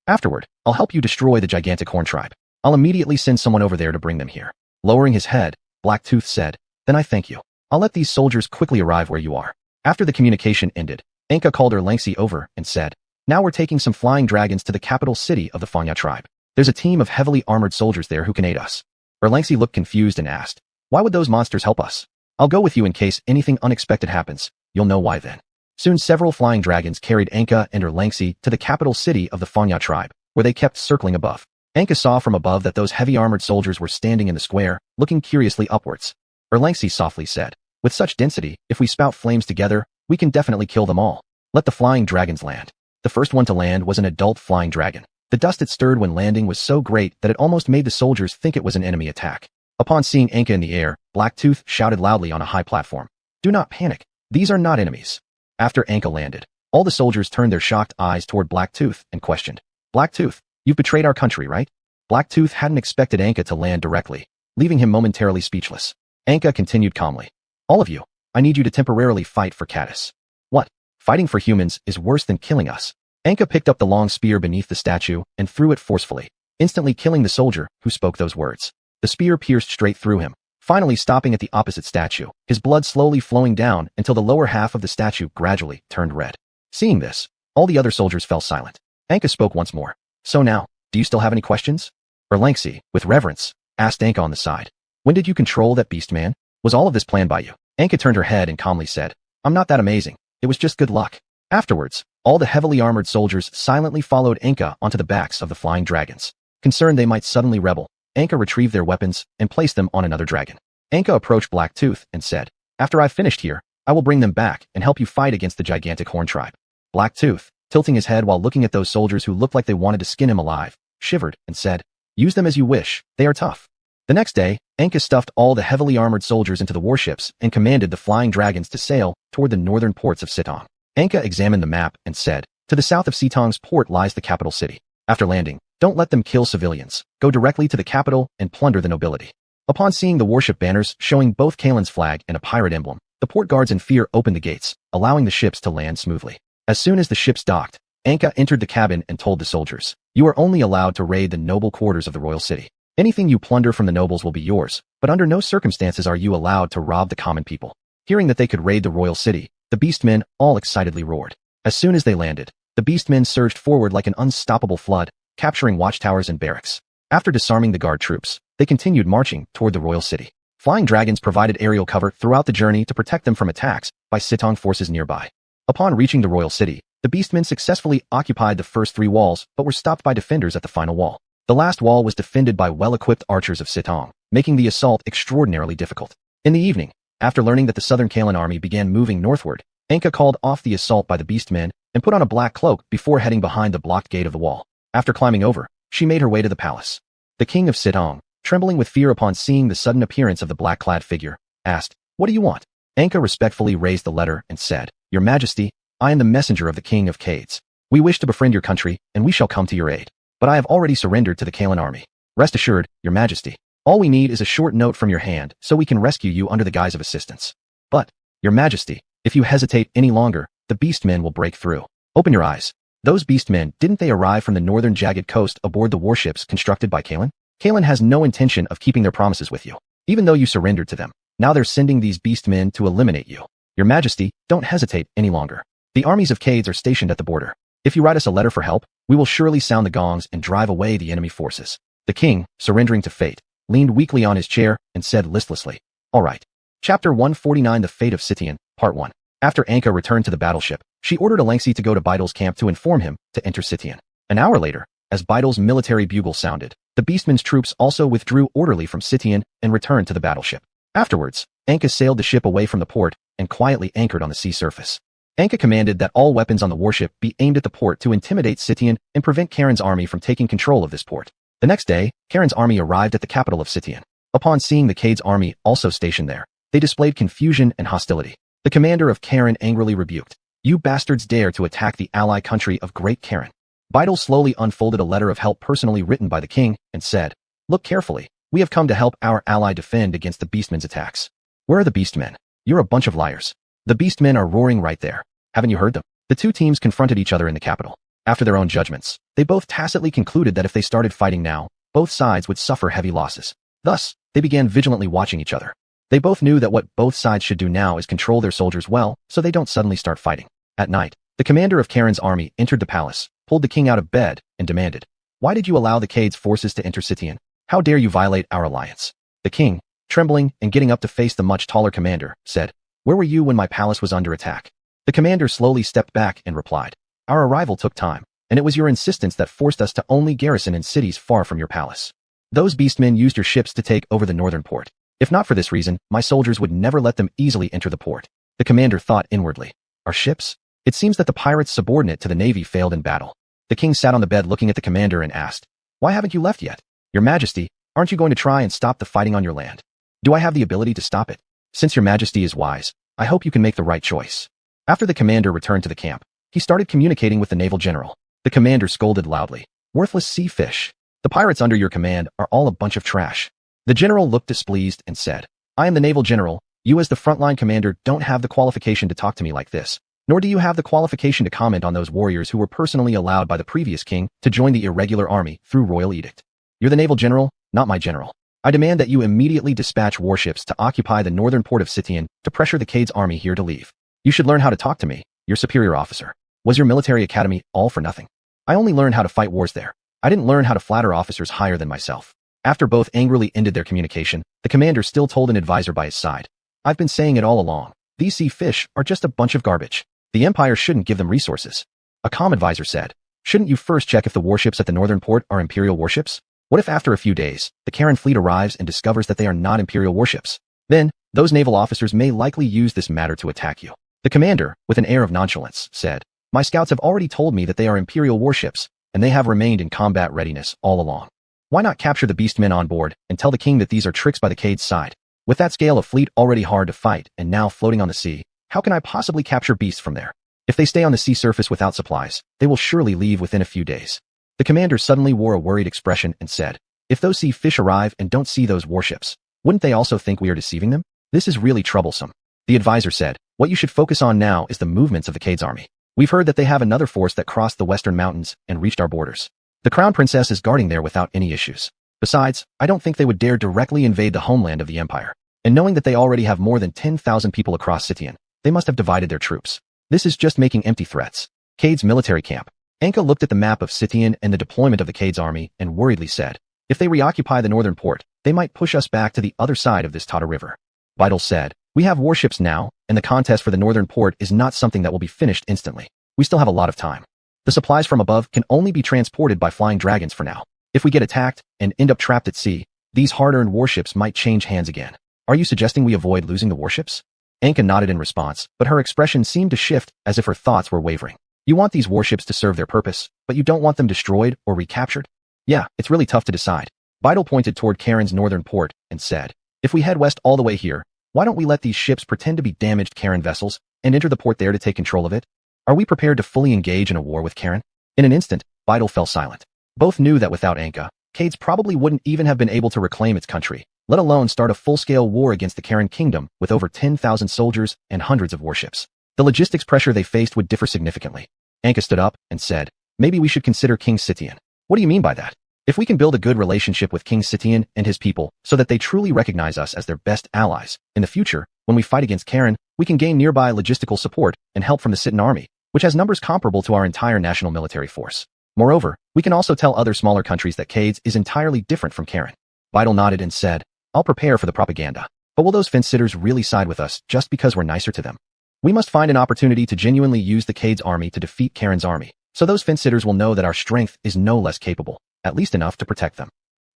afterward, I'll help you destroy the gigantic Horn tribe. I'll immediately send someone over there to bring them here." Lowering his head, Blacktooth said, "Then I thank you. I'll let these soldiers quickly arrive where you are." After the communication ended, Anka called her Lengxi over and said, "Now we're taking some flying dragons to the capital city of the Fanya tribe. There's a team of heavily armored soldiers there who can aid us." Lengxi looked confused and asked, "Why would those monsters help us?" "I'll go with you in case anything unexpected happens. You'll know why then." Soon several flying dragons carried Anka and her Lengxi to the capital city of the Fanya tribe, where they kept circling above. Anka saw from above that those heavy armored soldiers were standing in the square, looking curiously upwards. Lengxi softly said, "With such density, if we spout flames together, we can definitely kill them all. Let the flying dragons land." The first one to land was an adult flying dragon. The dust it stirred when landing was so great that it almost made the soldiers think it was an enemy attack. Upon seeing Anka in the air, Blacktooth shouted loudly on a high platform, "Do not panic. These are not enemies." After Anka landed, all the soldiers turned their shocked eyes toward Blacktooth and questioned, "Blacktooth, you've betrayed our country, right?" Blacktooth hadn't expected Anka to land directly, leaving him momentarily speechless. Anka continued calmly, "All of you, I need you to temporarily fight for Caddis." "What? Fighting for humans is worse than killing us." Anka picked up the long spear beneath the statue and threw it forcefully, instantly killing the soldier who spoke those words. The spear pierced straight through him, finally stopping at the opposite statue, his blood slowly flowing down until the lower half of the statue gradually turned red. Seeing this, all the other soldiers fell silent. Anka spoke once more. "So now, do you still have any questions?" Lengxi, with reverence, asked Anka on the side, "When did you control that beast man? Was all of this planned by you?" Anka turned her head and calmly said, "I'm not that amazing. It was just good luck." Afterwards, All the heavily armored soldiers silently followed Enka onto the backs of the flying dragons. Concerned they might suddenly rebel, Enka retrieved their weapons and placed them on another dragon. Enka approached Blacktooth and said, "After I've finished here, I will bring them back and help you fight against the gigantic horn tribe." Blacktooth, tilting his head while looking at those soldiers who looked like they wanted to skin him alive, shivered and said, "Use them as you wish, they are tough." The next day, Enka stuffed all the heavily armored soldiers into the warships and commanded the flying dragons to sail toward the northern ports of Sitong. Enka examined the map and said, "To the south of Sitong's port lies the capital city. After landing, don't let them kill civilians. Go directly to the capital and plunder the nobility." Upon seeing the warship banners showing both Kalen's flag and a pirate emblem, the port guards in fear opened the gates, allowing the ships to land smoothly. As soon as the ships docked, Enka entered the cabin and told the soldiers, "You are only allowed to raid the noble quarters of the royal city. Anything you plunder from the nobles will be yours, but under no circumstances are you allowed to rob the common people." Hearing that they could raid the royal city, the beastmen all excitedly roared. As soon as they landed, the beastmen surged forward like an unstoppable flood, capturing watchtowers and barracks. After disarming the guard troops, they continued marching toward the royal city. Flying dragons provided aerial cover throughout the journey to protect them from attacks by Sitong forces nearby. Upon reaching the royal city, the beastmen successfully occupied the first 3 walls but were stopped by defenders at the final wall. The last wall was defended by well-equipped archers of Sitong, making the assault extraordinarily difficult. In the evening, after learning that the southern Kalen army began moving northward, Enka called off the assault by the beastmen and put on a black cloak before heading behind the blocked gate of the wall. After climbing over, she made her way to the palace. The king of Sitong, trembling with fear upon seeing the sudden appearance of the black-clad figure, asked, "What do you want?" Enka respectfully raised the letter and said, "Your Majesty, I am the messenger of the king of Cades. We wish to befriend your country, and we shall come to your aid. But I have already surrendered to the Kalen army. Rest assured, Your Majesty, all we need is a short note from your hand so we can rescue you under the guise of assistance. But, Your Majesty, if you hesitate any longer, the beastmen will break through. Open your eyes. Those beastmen, didn't they arrive from the northern jagged coast aboard the warships constructed by Kalen? Kalen has no intention of keeping their promises with you, even though you surrendered to them. Now they're sending these beastmen to eliminate you. Your Majesty, don't hesitate any longer. The armies of Cades are stationed at the border. If you write us a letter for help, we will surely sound the gongs and drive away the enemy forces." The king, surrendering to fate, leaned weakly on his chair and said listlessly, "All right." Chapter 149 The Fate of Xiuxian, Part 1. After Enka returned to the battleship, she ordered Alengsi to go to Baidel's camp to inform him to enter Xiuxian. An hour later, as Baidel's military bugle sounded, the beastmen's troops also withdrew orderly from Xiuxian and returned to the battleship. Afterwards, Enka sailed the ship away from the port and quietly anchored on the sea surface. Enka commanded that all weapons on the warship be aimed at the port to intimidate Xiuxian and prevent Karen's army from taking control of this port. The next day, Karen's army arrived at the capital of Xiuxian. Upon seeing the Cades army also stationed there, they displayed confusion and hostility. The commander of Karen angrily rebuked, "You bastards dare to attack the ally country of Great Karen." Baidel slowly unfolded a letter of help personally written by the king and said, "Look carefully. We have come to help our ally defend against the beastmen's attacks." "Where are the beastmen? You're a bunch of liars. The beastmen are roaring right there. Haven't you heard them?" The two teams confronted each other in the capital. After their own judgments, they both tacitly concluded that if they started fighting now, both sides would suffer heavy losses. Thus, they began vigilantly watching each other. They both knew that what both sides should do now is control their soldiers well, so they don't suddenly start fighting. At night, the commander of Karen's army entered the palace, pulled the king out of bed, and demanded, "Why did you allow the Cades forces to enter Xiuxian? How dare you violate our alliance?" The king, trembling and getting up to face the much taller commander, said, "Where were you when my palace was under attack?" The commander slowly stepped back and replied, "Our arrival took time, and it was your insistence that forced us to only garrison in cities far from your palace. Those beastmen used your ships to take over the northern port. If not for this reason, my soldiers would never let them easily enter the port." The commander thought inwardly, "Our ships? It seems that the pirates subordinate to the navy failed in battle." The king sat on the bed looking at the commander and asked, "Why haven't you left yet? Your Majesty, aren't you going to try and stop the fighting on your land? Do I have the ability to stop it? Since your Majesty is wise, I hope you can make the right choice." After the commander returned to the camp, he started communicating with the naval general. The commander scolded loudly, "Worthless sea fish. The pirates under your command are all a bunch of trash." The general looked displeased and said, "I am the naval general. You as the frontline commander don't have the qualification to talk to me like this, nor do you have the qualification to comment on those warriors who were personally allowed by the previous king to join the irregular army through royal edict. You're the naval general, not my general. I demand that you immediately dispatch warships to occupy the northern port of Xiuxian to pressure the Cades army here to leave. You should learn how to talk to me, your superior officer. Was your military academy all for nothing? I only learned how to fight wars there. I didn't learn how to flatter officers higher than myself." After both angrily ended their communication, the commander still told an advisor by his side, "I've been saying it all along. These sea fish are just a bunch of garbage. The empire shouldn't give them resources. A calm advisor said. Shouldn't you first check if the warships at the northern port are Imperial warships? What if after a few days, the Karen fleet arrives and discovers that they are not Imperial warships? Then, those naval officers may likely use this matter to attack you. The commander, with an air of nonchalance, said, My scouts have already told me that they are Imperial warships, and they have remained in combat readiness all along. Why not capture the beastmen on board and tell the king that these are tricks by the Cade's side? With that scale of fleet already hard to fight and now floating on the sea, how can I possibly capture beasts from there? If they stay on the sea surface without supplies, they will surely leave within a few days. The commander suddenly wore a worried expression and said, If those sea fish arrive and don't see those warships, wouldn't they also think we are deceiving them? This is really troublesome. The advisor said, What you should focus on now is the movements of the Cade's army. We've heard that they have another force that crossed the western mountains and reached our borders. The crown princess is guarding there without any issues. Besides, I don't think they would dare directly invade the homeland of the empire. And knowing that they already have more than 10,000 people across Xiuxian, they must have divided their troops. This is just making empty threats. Cade's military camp. Anka looked at the map of Xiuxian and the deployment of the Cade's army and worriedly said, If they reoccupy the northern port, they might push us back to the other side of this Tata River. Vital said, We have warships now, and the contest for the northern port is not something that will be finished instantly. We still have a lot of time. The supplies from above can only be transported by flying dragons for now. If we get attacked and end up trapped at sea, these hard-earned warships might change hands again. Are you suggesting we avoid losing the warships? Anka nodded in response, but her expression seemed to shift as if her thoughts were wavering. You want these warships to serve their purpose, but you don't want them destroyed or recaptured? Yeah, it's really tough to decide. Vital pointed toward Karen's northern port and said, If we head west all the way here, why don't we let these ships pretend to be damaged Karen vessels and enter the port there to take control of it? Are we prepared to fully engage in a war with Karen? In an instant, Vital fell silent. Both knew that without Anka, Cades probably wouldn't even have been able to reclaim its country, let alone start a full-scale war against the Karen kingdom with over 10,000 soldiers and hundreds of warships. The logistics pressure they faced would differ significantly. Anka stood up and said, Maybe we should consider King Xiuxian. What do you mean by that? If we can build a good relationship with King Xiuxian and his people so that they truly recognize us as their best allies, in the future, when we fight against Karen, we can gain nearby logistical support and help from the Xiuxian army, which has numbers comparable to our entire national military force. Moreover, we can also tell other smaller countries that Cades is entirely different from Karen. Vital nodded and said, I'll prepare for the propaganda. But will those fence-sitters really side with us just because we're nicer to them? We must find an opportunity to genuinely use the Cades army to defeat Karen's army, so those fence-sitters will know that our strength is no less capable, at least enough to protect them.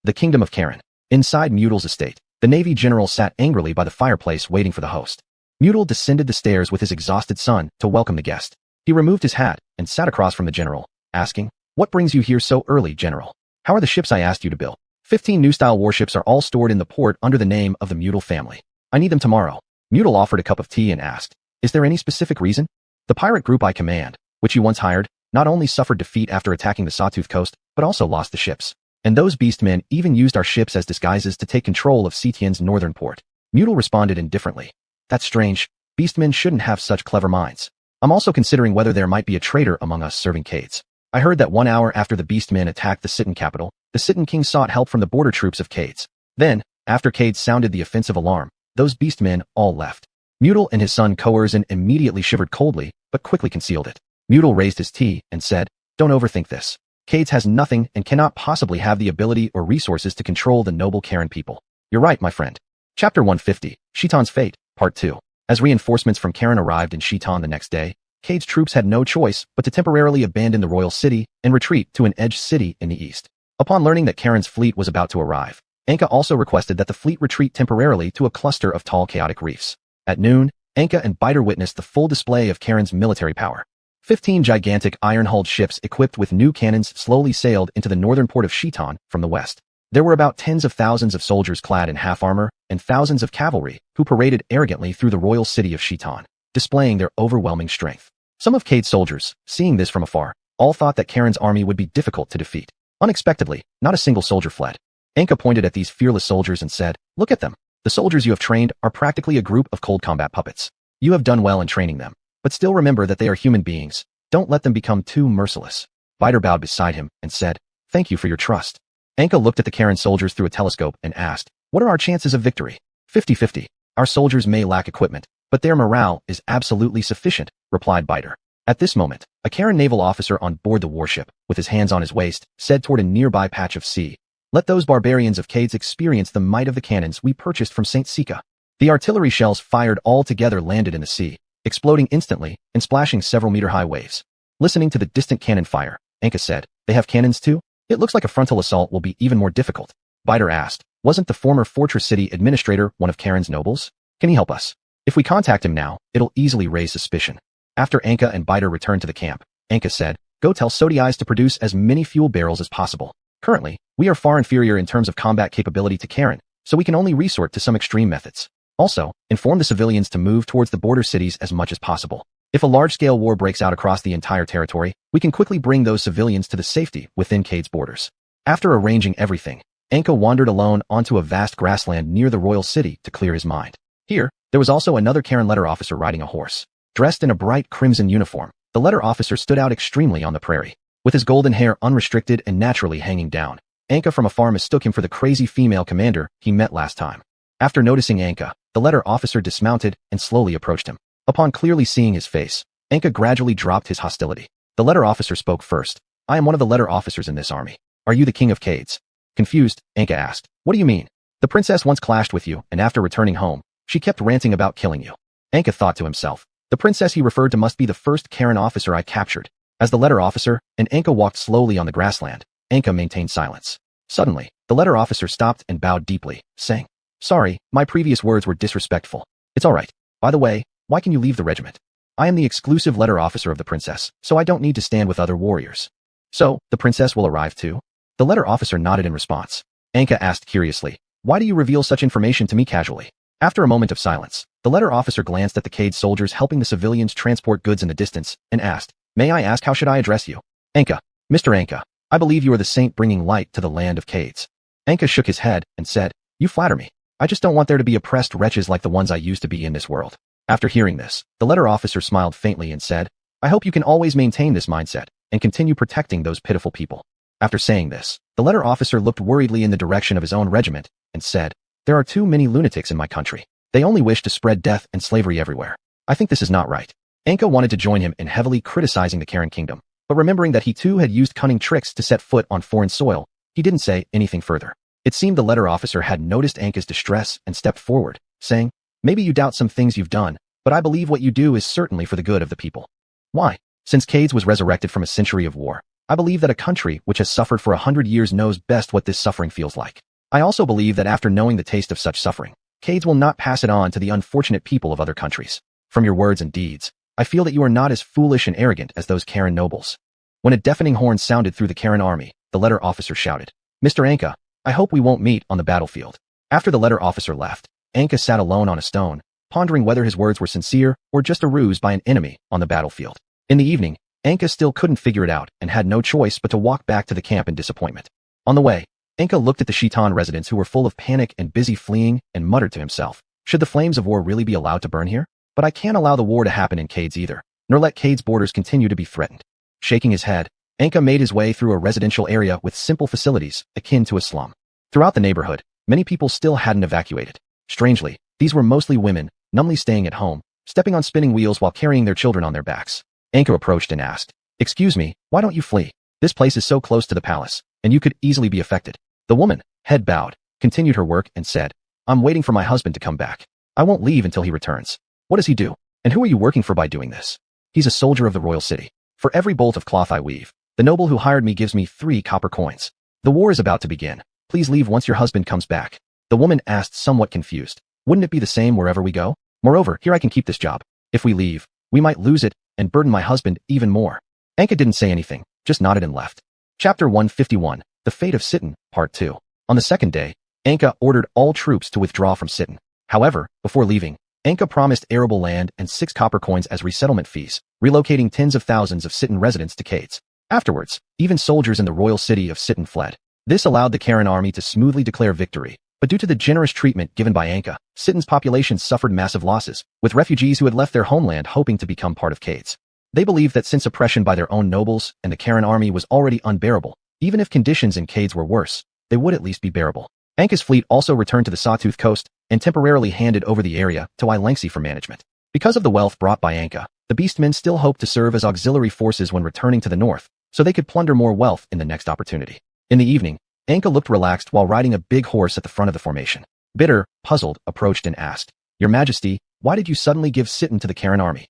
The Kingdom of Karen. Inside Mutil's estate, the Navy general sat angrily by the fireplace waiting for the host. Mutil descended the stairs with his exhausted son to welcome the guest. He removed his hat and sat across from the general, asking, What brings you here so early, General? How are the ships I asked you to build? 15 new-style warships are all stored in the port under the name of the Mutil family. I need them tomorrow. Mutil offered a cup of tea and asked, Is there any specific reason? The pirate group I command, which you once hired, not only suffered defeat after attacking the Sawtooth coast, but also lost the ships. And those beastmen even used our ships as disguises to take control of Xiuxian's northern port. Mutil responded indifferently. That's strange. Beastmen shouldn't have such clever minds. I'm also considering whether there might be a traitor among us serving Cades. I heard that 1 hour after the beastmen attacked the Xiuxian capital, the Xiuxian king sought help from the border troops of Cades. Then, after Cades sounded the offensive alarm, those beastmen all left. Mutil and his son Coerzen immediately shivered coldly, but quickly concealed it. Mutil raised his tea and said, Don't overthink this. Cades has nothing and cannot possibly have the ability or resources to control the noble Karen people. You're right, my friend. Chapter 150, Xiuxian's Fate, Part 2. As reinforcements from Karen arrived in Xiuxian the next day, Cades' troops had no choice but to temporarily abandon the royal city and retreat to an edge city in the east. Upon learning that Karen's fleet was about to arrive, Anka also requested that the fleet retreat temporarily to a cluster of tall chaotic reefs. At noon, Anka and Biter witnessed the full display of Karen's military power. 15 gigantic iron-hulled ships equipped with new cannons slowly sailed into the northern port of Xiuxian from the west. There were about tens of thousands of soldiers clad in half-armor and thousands of cavalry who paraded arrogantly through the royal city of Xiuxian, displaying their overwhelming strength. Some of Cade's soldiers, seeing this from afar, all thought that Karen's army would be difficult to defeat. Unexpectedly, not a single soldier fled. Anka pointed at these fearless soldiers and said, Look at them. The soldiers you have trained are practically a group of cold combat puppets. You have done well in training them, but still remember that they are human beings. Don't let them become too merciless. Biter bowed beside him and said, Thank you for your trust. Anka looked at the Karen soldiers through a telescope and asked, What are our chances of victory? 50-50. Our soldiers may lack equipment, but their morale is absolutely sufficient, replied Biter. At this moment, a Karen naval officer on board the warship, with his hands on his waist, said toward a nearby patch of sea, Let those barbarians of Cades experience the might of the cannons we purchased from St. Sika. The artillery shells fired all together landed in the sea, exploding instantly and splashing several meter-high waves. Listening to the distant cannon fire, Anka said, "They have cannons too? It looks like a frontal assault will be even more difficult." Biter asked, "Wasn't the former fortress city administrator one of Karen's nobles? Can he help us? If we contact him now, it'll easily raise suspicion." After Anka and Biter returned to the camp, Anka said, "Go tell Sodi Eyes to produce as many fuel barrels as possible. Currently, we are far inferior in terms of combat capability to Karen, so we can only resort to some extreme methods. Also, inform the civilians to move towards the border cities as much as possible. If a large-scale war breaks out across the entire territory, we can quickly bring those civilians to the safety within Cade's borders." After arranging everything, Anka wandered alone onto a vast grassland near the royal city to clear his mind. Here, there was also another Karen letter officer riding a horse. Dressed in a bright crimson uniform, the letter officer stood out extremely on the prairie. With his golden hair unrestricted and naturally hanging down, Anka from afar mistook him for the crazy female commander he met last time. After noticing Anka, the letter officer dismounted and slowly approached him. Upon clearly seeing his face, Anka gradually dropped his hostility. The letter officer spoke first. "I am one of the letter officers in this army. Are you the king of Cades?" Confused, Anka asked, "What do you mean? The princess once clashed with you, and after returning home, she kept ranting about killing you." Anka thought to himself, the princess he referred to must be the first Karen officer I captured. As the letter officer and Anka walked slowly on the grassland, Anka maintained silence. Suddenly, the letter officer stopped and bowed deeply, saying, "Sorry, my previous words were disrespectful. It's all right. By the way, why can you leave the regiment? I am the exclusive letter officer of the princess, so I don't need to stand with other warriors." "So, the princess will arrive too?" The letter officer nodded in response. Anka asked curiously, "Why do you reveal such information to me casually?" After a moment of silence, the letter officer glanced at the Cade soldiers helping the civilians transport goods in the distance and asked, "May I ask how should I address you?" "Anka. Mr. Anka. I believe you are the saint bringing light to the land of Cades." Anka shook his head and said, "You flatter me. I just don't want there to be oppressed wretches like the ones I used to be in this world." After hearing this, the letter officer smiled faintly and said, "I hope you can always maintain this mindset and continue protecting those pitiful people." After saying this, the letter officer looked worriedly in the direction of his own regiment and said, "There are too many lunatics in my country. They only wish to spread death and slavery everywhere. I think this is not right." Anka wanted to join him in heavily criticizing the Karen kingdom, but remembering that he too had used cunning tricks to set foot on foreign soil, he didn't say anything further. It seemed the letter officer had noticed Anka's distress and stepped forward, saying, "Maybe you doubt some things you've done, but I believe what you do is certainly for the good of the people." "Why? Since Cades was resurrected from a century of war, I believe that a country which has suffered for 100 years knows best what this suffering feels like. I also believe that after knowing the taste of such suffering, Cades will not pass it on to the unfortunate people of other countries. From your words and deeds, I feel that you are not as foolish and arrogant as those Karen nobles." When a deafening horn sounded through the Karen army, the letter officer shouted, "Mr. Anka, I hope we won't meet on the battlefield." After the letter officer left, Anka sat alone on a stone, pondering whether his words were sincere or just a ruse by an enemy on the battlefield. In the evening, Anka still couldn't figure it out and had no choice but to walk back to the camp in disappointment. On the way, Anka looked at the Xiuxian residents who were full of panic and busy fleeing and muttered to himself, "Should the flames of war really be allowed to burn here? But I can't allow the war to happen in Cades either, nor let Cades' borders continue to be threatened." Shaking his head, Anka made his way through a residential area with simple facilities akin to a slum. Throughout the neighborhood, many people still hadn't evacuated. Strangely, these were mostly women, numbly staying at home, stepping on spinning wheels while carrying their children on their backs. Anka approached and asked, "Excuse me, why don't you flee? This place is so close to the palace, and you could easily be affected." The woman, head bowed, continued her work and said, "I'm waiting for my husband to come back. I won't leave until he returns." "What does he do? And who are you working for by doing this?" "He's a soldier of the royal city. For every bolt of cloth I weave, the noble who hired me gives me 3 copper coins. The war is about to begin. Please leave once your husband comes back." The woman asked, somewhat confused, "Wouldn't it be the same wherever we go? Moreover, here I can keep this job. If we leave, we might lose it and burden my husband even more." Anka didn't say anything, just nodded and left. Chapter 151, The Fate of Sitten, Part 2. On the second day, Anka ordered all troops to withdraw from Sitten. However, before leaving, Anka promised arable land and 6 copper coins as resettlement fees, relocating tens of thousands of Sitten residents to Cades. Afterwards, even soldiers in the royal city of Sitten fled. This allowed the Karen army to smoothly declare victory, but due to the generous treatment given by Anka, Sitten's population suffered massive losses, with refugees who had left their homeland hoping to become part of Cades. They believed that since oppression by their own nobles and the Karen army was already unbearable, even if conditions in Cades were worse, they would at least be bearable. Anka's fleet also returned to the Sawtooth Coast and temporarily handed over the area to Ilangsi for management. Because of the wealth brought by Anka, the Beastmen still hoped to serve as auxiliary forces when returning to the north, so they could plunder more wealth in the next opportunity. In the evening, Anka looked relaxed while riding a big horse at the front of the formation. Bitter, puzzled, approached and asked, "Your Majesty, why did you suddenly give Sitten to the Karen army?"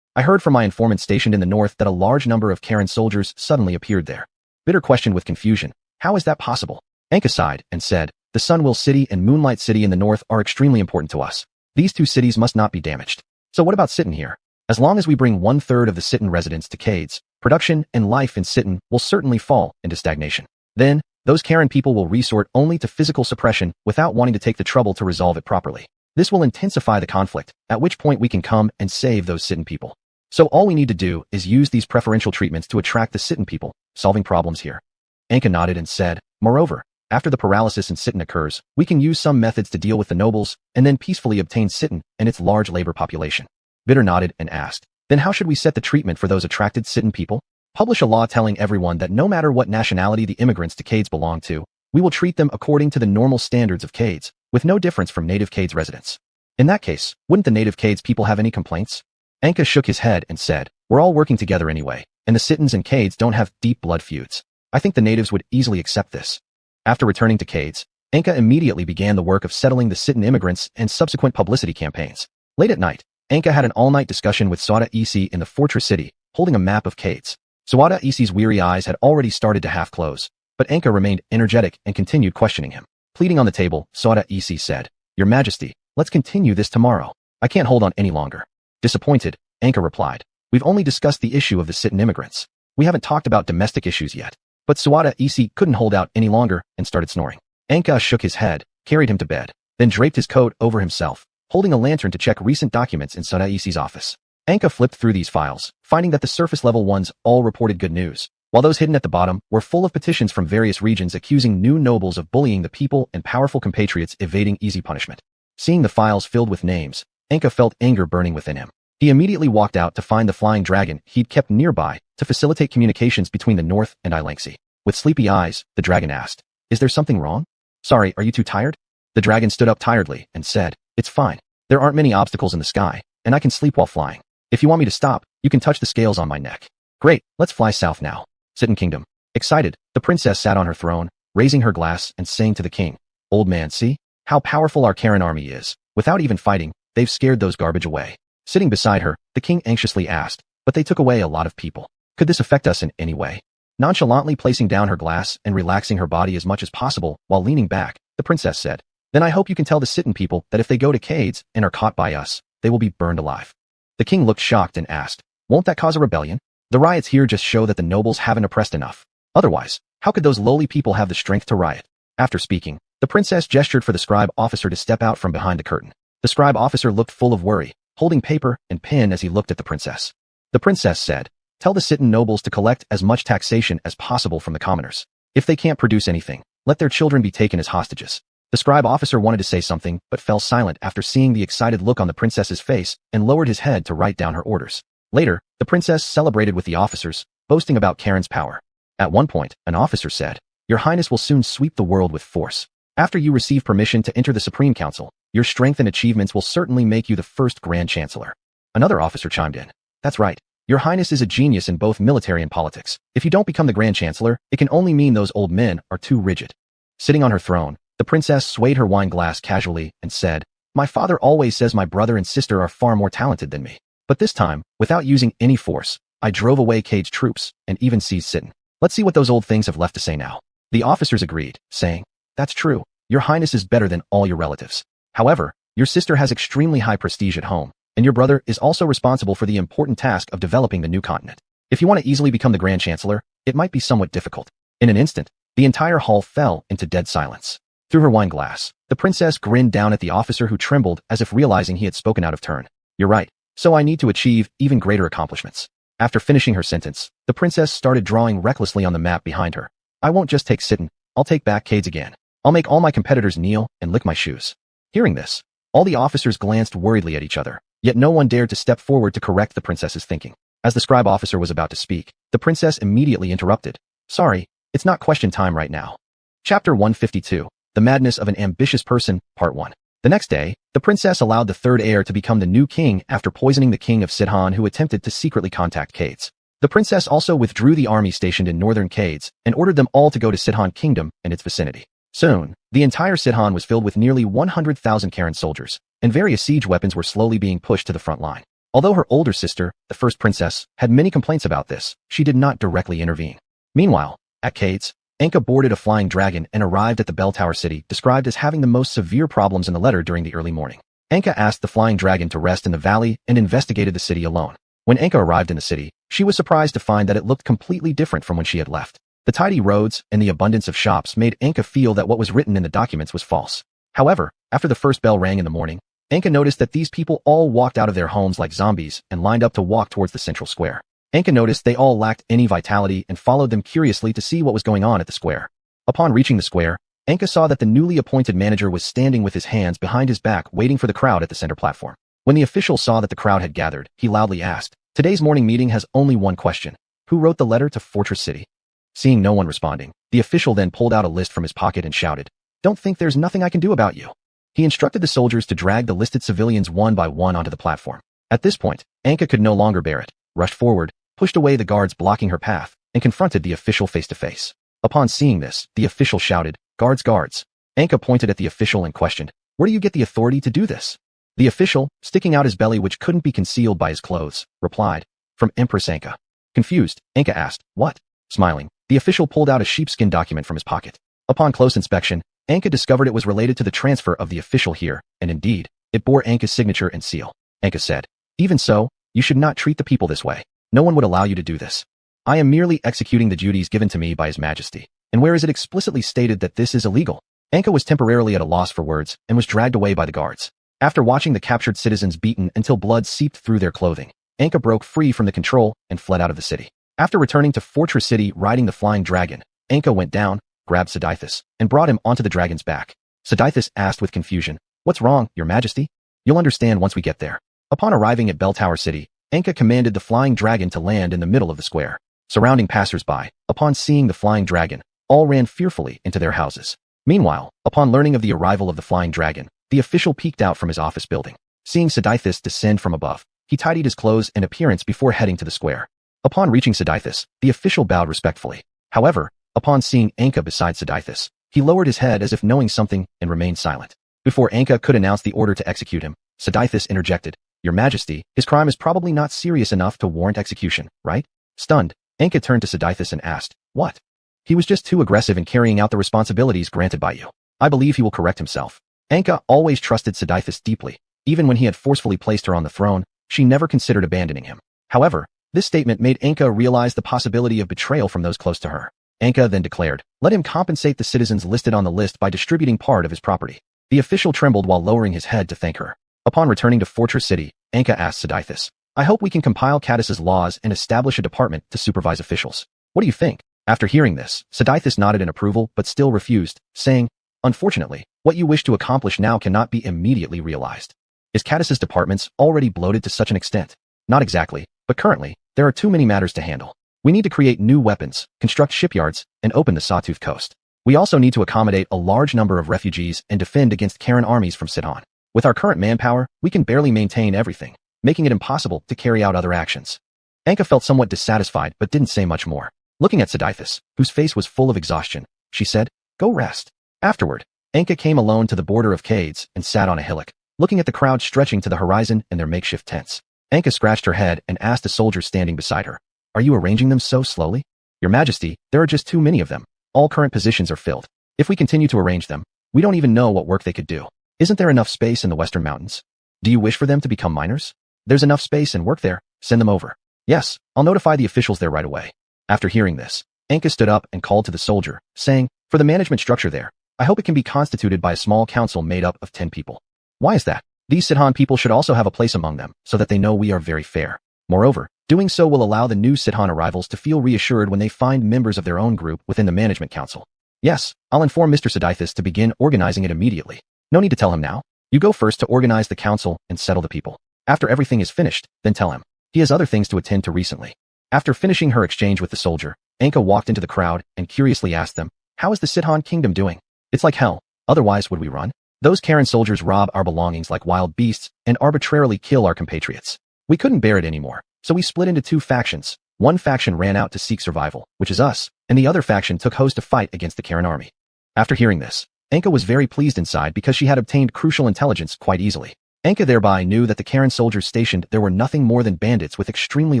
I heard from my informant stationed in the north that a large number of Karen soldiers suddenly appeared there. Bitter questioned with confusion, how is that possible? Anka sighed and said, the Sunwheel City and Moonlight City in the north are extremely important to us. These two cities must not be damaged. So what about Sitten here? As long as we bring 1/3 of the Sitten residents to Cades, production and life in Sitten will certainly fall into stagnation. Then, those Karen people will resort only to physical suppression without wanting to take the trouble to resolve it properly. This will intensify the conflict, at which point we can come and save those Sitten people. So all we need to do is use these preferential treatments to attract the Sitten people, solving problems here. Anka nodded and said, moreover, after the paralysis in Sitten occurs, we can use some methods to deal with the nobles and then peacefully obtain Sitten and its large labor population. Bitter nodded and asked, then how should we set the treatment for those attracted Sitten people? Publish a law telling everyone that no matter what nationality the immigrants to Cades belong to, we will treat them according to the normal standards of Cades, with no difference from native Cades residents. In that case, wouldn't the native Cades people have any complaints? Anka shook his head and said, we're all working together anyway, and the Sittens and Cades don't have deep blood feuds. I think the natives would easily accept this. After returning to Cades, Anka immediately began the work of settling the Sitten immigrants and subsequent publicity campaigns. Late at night, Anka had an all-night discussion with Sauda Isi in the fortress city, holding a map of Cades. Sauda Isi's weary eyes had already started to half close, but Anka remained energetic and continued questioning him. Pleading on the table, Sauda Isi said, Your Majesty, let's continue this tomorrow. I can't hold on any longer. Disappointed, Anka replied, we've only discussed the issue of the Sitten immigrants. We haven't talked about domestic issues yet. But Sauda Isi couldn't hold out any longer and started snoring. Anka shook his head, carried him to bed, then draped his coat over himself, holding a lantern to check recent documents in Sauda Isi's office. Anka flipped through these files, finding that the surface-level ones all reported good news, while those hidden at the bottom were full of petitions from various regions accusing new nobles of bullying the people and powerful compatriots evading easy punishment. Seeing the files filled with names, Anka felt anger burning within him. He immediately walked out to find the flying dragon he'd kept nearby to facilitate communications between the north and Ilangxi. With sleepy eyes, the dragon asked, Is there something wrong? Sorry, are you too tired? The dragon stood up tiredly and said, It's fine. There aren't many obstacles in the sky, and I can sleep while flying. If you want me to stop, you can touch the scales on my neck. Great, let's fly south now. Sitten Kingdom. Excited, the princess sat on her throne, raising her glass and saying to the king, Old man, see how powerful our Karen army is. Without even fighting, they've scared those garbage away. Sitting beside her, the king anxiously asked, But they took away a lot of people. Could this affect us in any way? Nonchalantly placing down her glass and relaxing her body as much as possible while leaning back, the princess said, Then I hope you can tell the Sitten people that if they go to Cades and are caught by us, they will be burned alive. The king looked shocked and asked, Won't that cause a rebellion? The riots here just show that the nobles haven't oppressed enough. Otherwise, how could those lowly people have the strength to riot? After speaking, the princess gestured for the scribe officer to step out from behind the curtain. The scribe officer looked full of worry, holding paper and pen as he looked at the princess. The princess said, Tell the Sitten nobles to collect as much taxation as possible from the commoners. If they can't produce anything, let their children be taken as hostages. The scribe officer wanted to say something but fell silent after seeing the excited look on the princess's face and lowered his head to write down her orders. Later, the princess celebrated with the officers, boasting about Karen's power. At one point, an officer said, Your Highness will soon sweep the world with force. After you receive permission to enter the Supreme Council, your strength and achievements will certainly make you the first Grand Chancellor. Another officer chimed in. That's right. Your Highness is a genius in both military and politics. If you don't become the Grand Chancellor, it can only mean those old men are too rigid. Sitting on her throne, the princess swayed her wine glass casually and said, My father always says my brother and sister are far more talented than me. But this time, without using any force, I drove away Cage troops and even seized Sitten. Let's see what those old things have left to say now. The officers agreed, saying, That's true. Your Highness is better than all your relatives. However, your sister has extremely high prestige at home, and your brother is also responsible for the important task of developing the new continent. If you want to easily become the Grand Chancellor, it might be somewhat difficult. In an instant, the entire hall fell into dead silence. Through her wine glass, the princess grinned down at the officer who trembled as if realizing he had spoken out of turn. You're right. So I need to achieve even greater accomplishments. After finishing her sentence, the princess started drawing recklessly on the map behind her. I won't just take Sitten, I'll take back Cades again. I'll make all my competitors kneel and lick my shoes. Hearing this, all the officers glanced worriedly at each other, yet no one dared to step forward to correct the princess's thinking. As the scribe officer was about to speak, the princess immediately interrupted. Sorry, it's not question time right now. Chapter 152, The Madness of an Ambitious Person, Part 1. The next day, the princess allowed the third heir to become the new king after poisoning the king of Sidhan who attempted to secretly contact Cades. The princess also withdrew the army stationed in northern Cades and ordered them all to go to Sidhan Kingdom and its vicinity. Soon, the entire Sidhan was filled with nearly 100,000 Karen soldiers, and various siege weapons were slowly being pushed to the front line. Although her older sister, the first princess, had many complaints about this, she did not directly intervene. Meanwhile, at Cades, Anka boarded a flying dragon and arrived at the bell tower city, described as having the most severe problems in the letter during the early morning. Anka asked the flying dragon to rest in the valley and investigated the city alone. When Anka arrived in the city, she was surprised to find that it looked completely different from when she had left. The tidy roads and the abundance of shops made Anka feel that what was written in the documents was false. However, after the first bell rang in the morning, Anka noticed that these people all walked out of their homes like zombies and lined up to walk towards the central square. Anka noticed they all lacked any vitality and followed them curiously to see what was going on at the square. Upon reaching the square, Anka saw that the newly appointed manager was standing with his hands behind his back waiting for the crowd at the center platform. When the official saw that the crowd had gathered, he loudly asked, "Today's morning meeting has only one question. Who wrote the letter to Fortress City?" Seeing no one responding, the official then pulled out a list from his pocket and shouted, "Don't think there's nothing I can do about you." He instructed the soldiers to drag the listed civilians one by one onto the platform. At this point, Anka could no longer bear it, rushed forward, pushed away the guards blocking her path, and confronted the official face to face. Upon seeing this, the official shouted, "Guards, guards." Anka pointed at the official and questioned, "Where do you get the authority to do this?" The official, sticking out his belly which couldn't be concealed by his clothes, replied, "From Empress Anka." Confused, Anka asked, "What?" Smiling, the official pulled out a sheepskin document from his pocket. Upon close inspection, Anka discovered it was related to the transfer of the official here, and indeed, it bore Anka's signature and seal. Anka said, "Even so, you should not treat the people this way. No one would allow you to do this. I am merely executing the duties given to me by His Majesty. And where is it explicitly stated that this is illegal?" Anka was temporarily at a loss for words and was dragged away by the guards. After watching the captured citizens beaten until blood seeped through their clothing, Anka broke free from the control and fled out of the city. After returning to Fortress City riding the flying dragon, Anka went down, grabbed Sidithus, and brought him onto the dragon's back. Sidithus asked with confusion, "What's wrong, Your Majesty?" "You'll understand once we get there." Upon arriving at Bell Tower City, Anka commanded the flying dragon to land in the middle of the square. Surrounding passers-by, upon seeing the flying dragon, all ran fearfully into their houses. Meanwhile, upon learning of the arrival of the flying dragon, the official peeked out from his office building. Seeing Sidithus descend from above, he tidied his clothes and appearance before heading to the square. Upon reaching Sidithus, the official bowed respectfully. However, upon seeing Anka beside Sidithus, he lowered his head as if knowing something and remained silent. Before Anka could announce the order to execute him, Sidithus interjected, "Your Majesty, his crime is probably not serious enough to warrant execution, right?" Stunned, Anka turned to Sidithus and asked, "What?" "He was just too aggressive in carrying out the responsibilities granted by you. I believe he will correct himself." Anka always trusted Sidithus deeply. Even when he had forcefully placed her on the throne, she never considered abandoning him. However, this statement made Anka realize the possibility of betrayal from those close to her. Anka then declared, "Let him compensate the citizens listed on the list by distributing part of his property." The official trembled while lowering his head to thank her. Upon returning to Fortress City, Anka asked Sidithus, "I hope we can compile Cadus's laws and establish a department to supervise officials. What do you think?" After hearing this, Sidithus nodded in approval but still refused, saying, "Unfortunately, what you wish to accomplish now cannot be immediately realized. Is Cadus's departments already bloated to such an extent?" "Not exactly, but currently, there are too many matters to handle. We need to create new weapons, construct shipyards, and open the Sawtooth Coast. We also need to accommodate a large number of refugees and defend against Karen armies from Sidon. With our current manpower, we can barely maintain everything, making it impossible to carry out other actions." Anka felt somewhat dissatisfied but didn't say much more. Looking at Sidithus, whose face was full of exhaustion, she said, "Go rest." Afterward, Anka came alone to the border of Cades and sat on a hillock, looking at the crowd stretching to the horizon and their makeshift tents. Anka scratched her head and asked a soldier standing beside her, "Are you arranging them so slowly?" "Your Majesty, there are just too many of them. All current positions are filled. If we continue to arrange them, we don't even know what work they could do. Isn't there enough space in the Western Mountains? Do you wish for them to become miners? There's enough space and work there. Send them over." "Yes, I'll notify the officials there right away." After hearing this, Anka stood up and called to the soldier, saying, "For the management structure there, I hope it can be constituted by a small council made up of 10 people. Why is that? These Sidhan people should also have a place among them, so that they know we are very fair. Moreover, doing so will allow the new Sidhan arrivals to feel reassured when they find members of their own group within the management council." "Yes, I'll inform Mr. Sidithus to begin organizing it immediately. No need to tell him now. You go first to organize the council and settle the people. After everything is finished, then tell him. He has other things to attend to recently." After finishing her exchange with the soldier, Anka walked into the crowd and curiously asked them, "How is the Sidhan kingdom doing?" "It's like hell. Otherwise would we run? Those Karen soldiers rob our belongings like wild beasts and arbitrarily kill our compatriots. We couldn't bear it anymore, so we split into two factions. One faction ran out to seek survival, which is us, and the other faction took host to fight against the Karen army." After hearing this, Anka was very pleased inside because she had obtained crucial intelligence quite easily. Anka thereby knew that the Karen soldiers stationed there were nothing more than bandits with extremely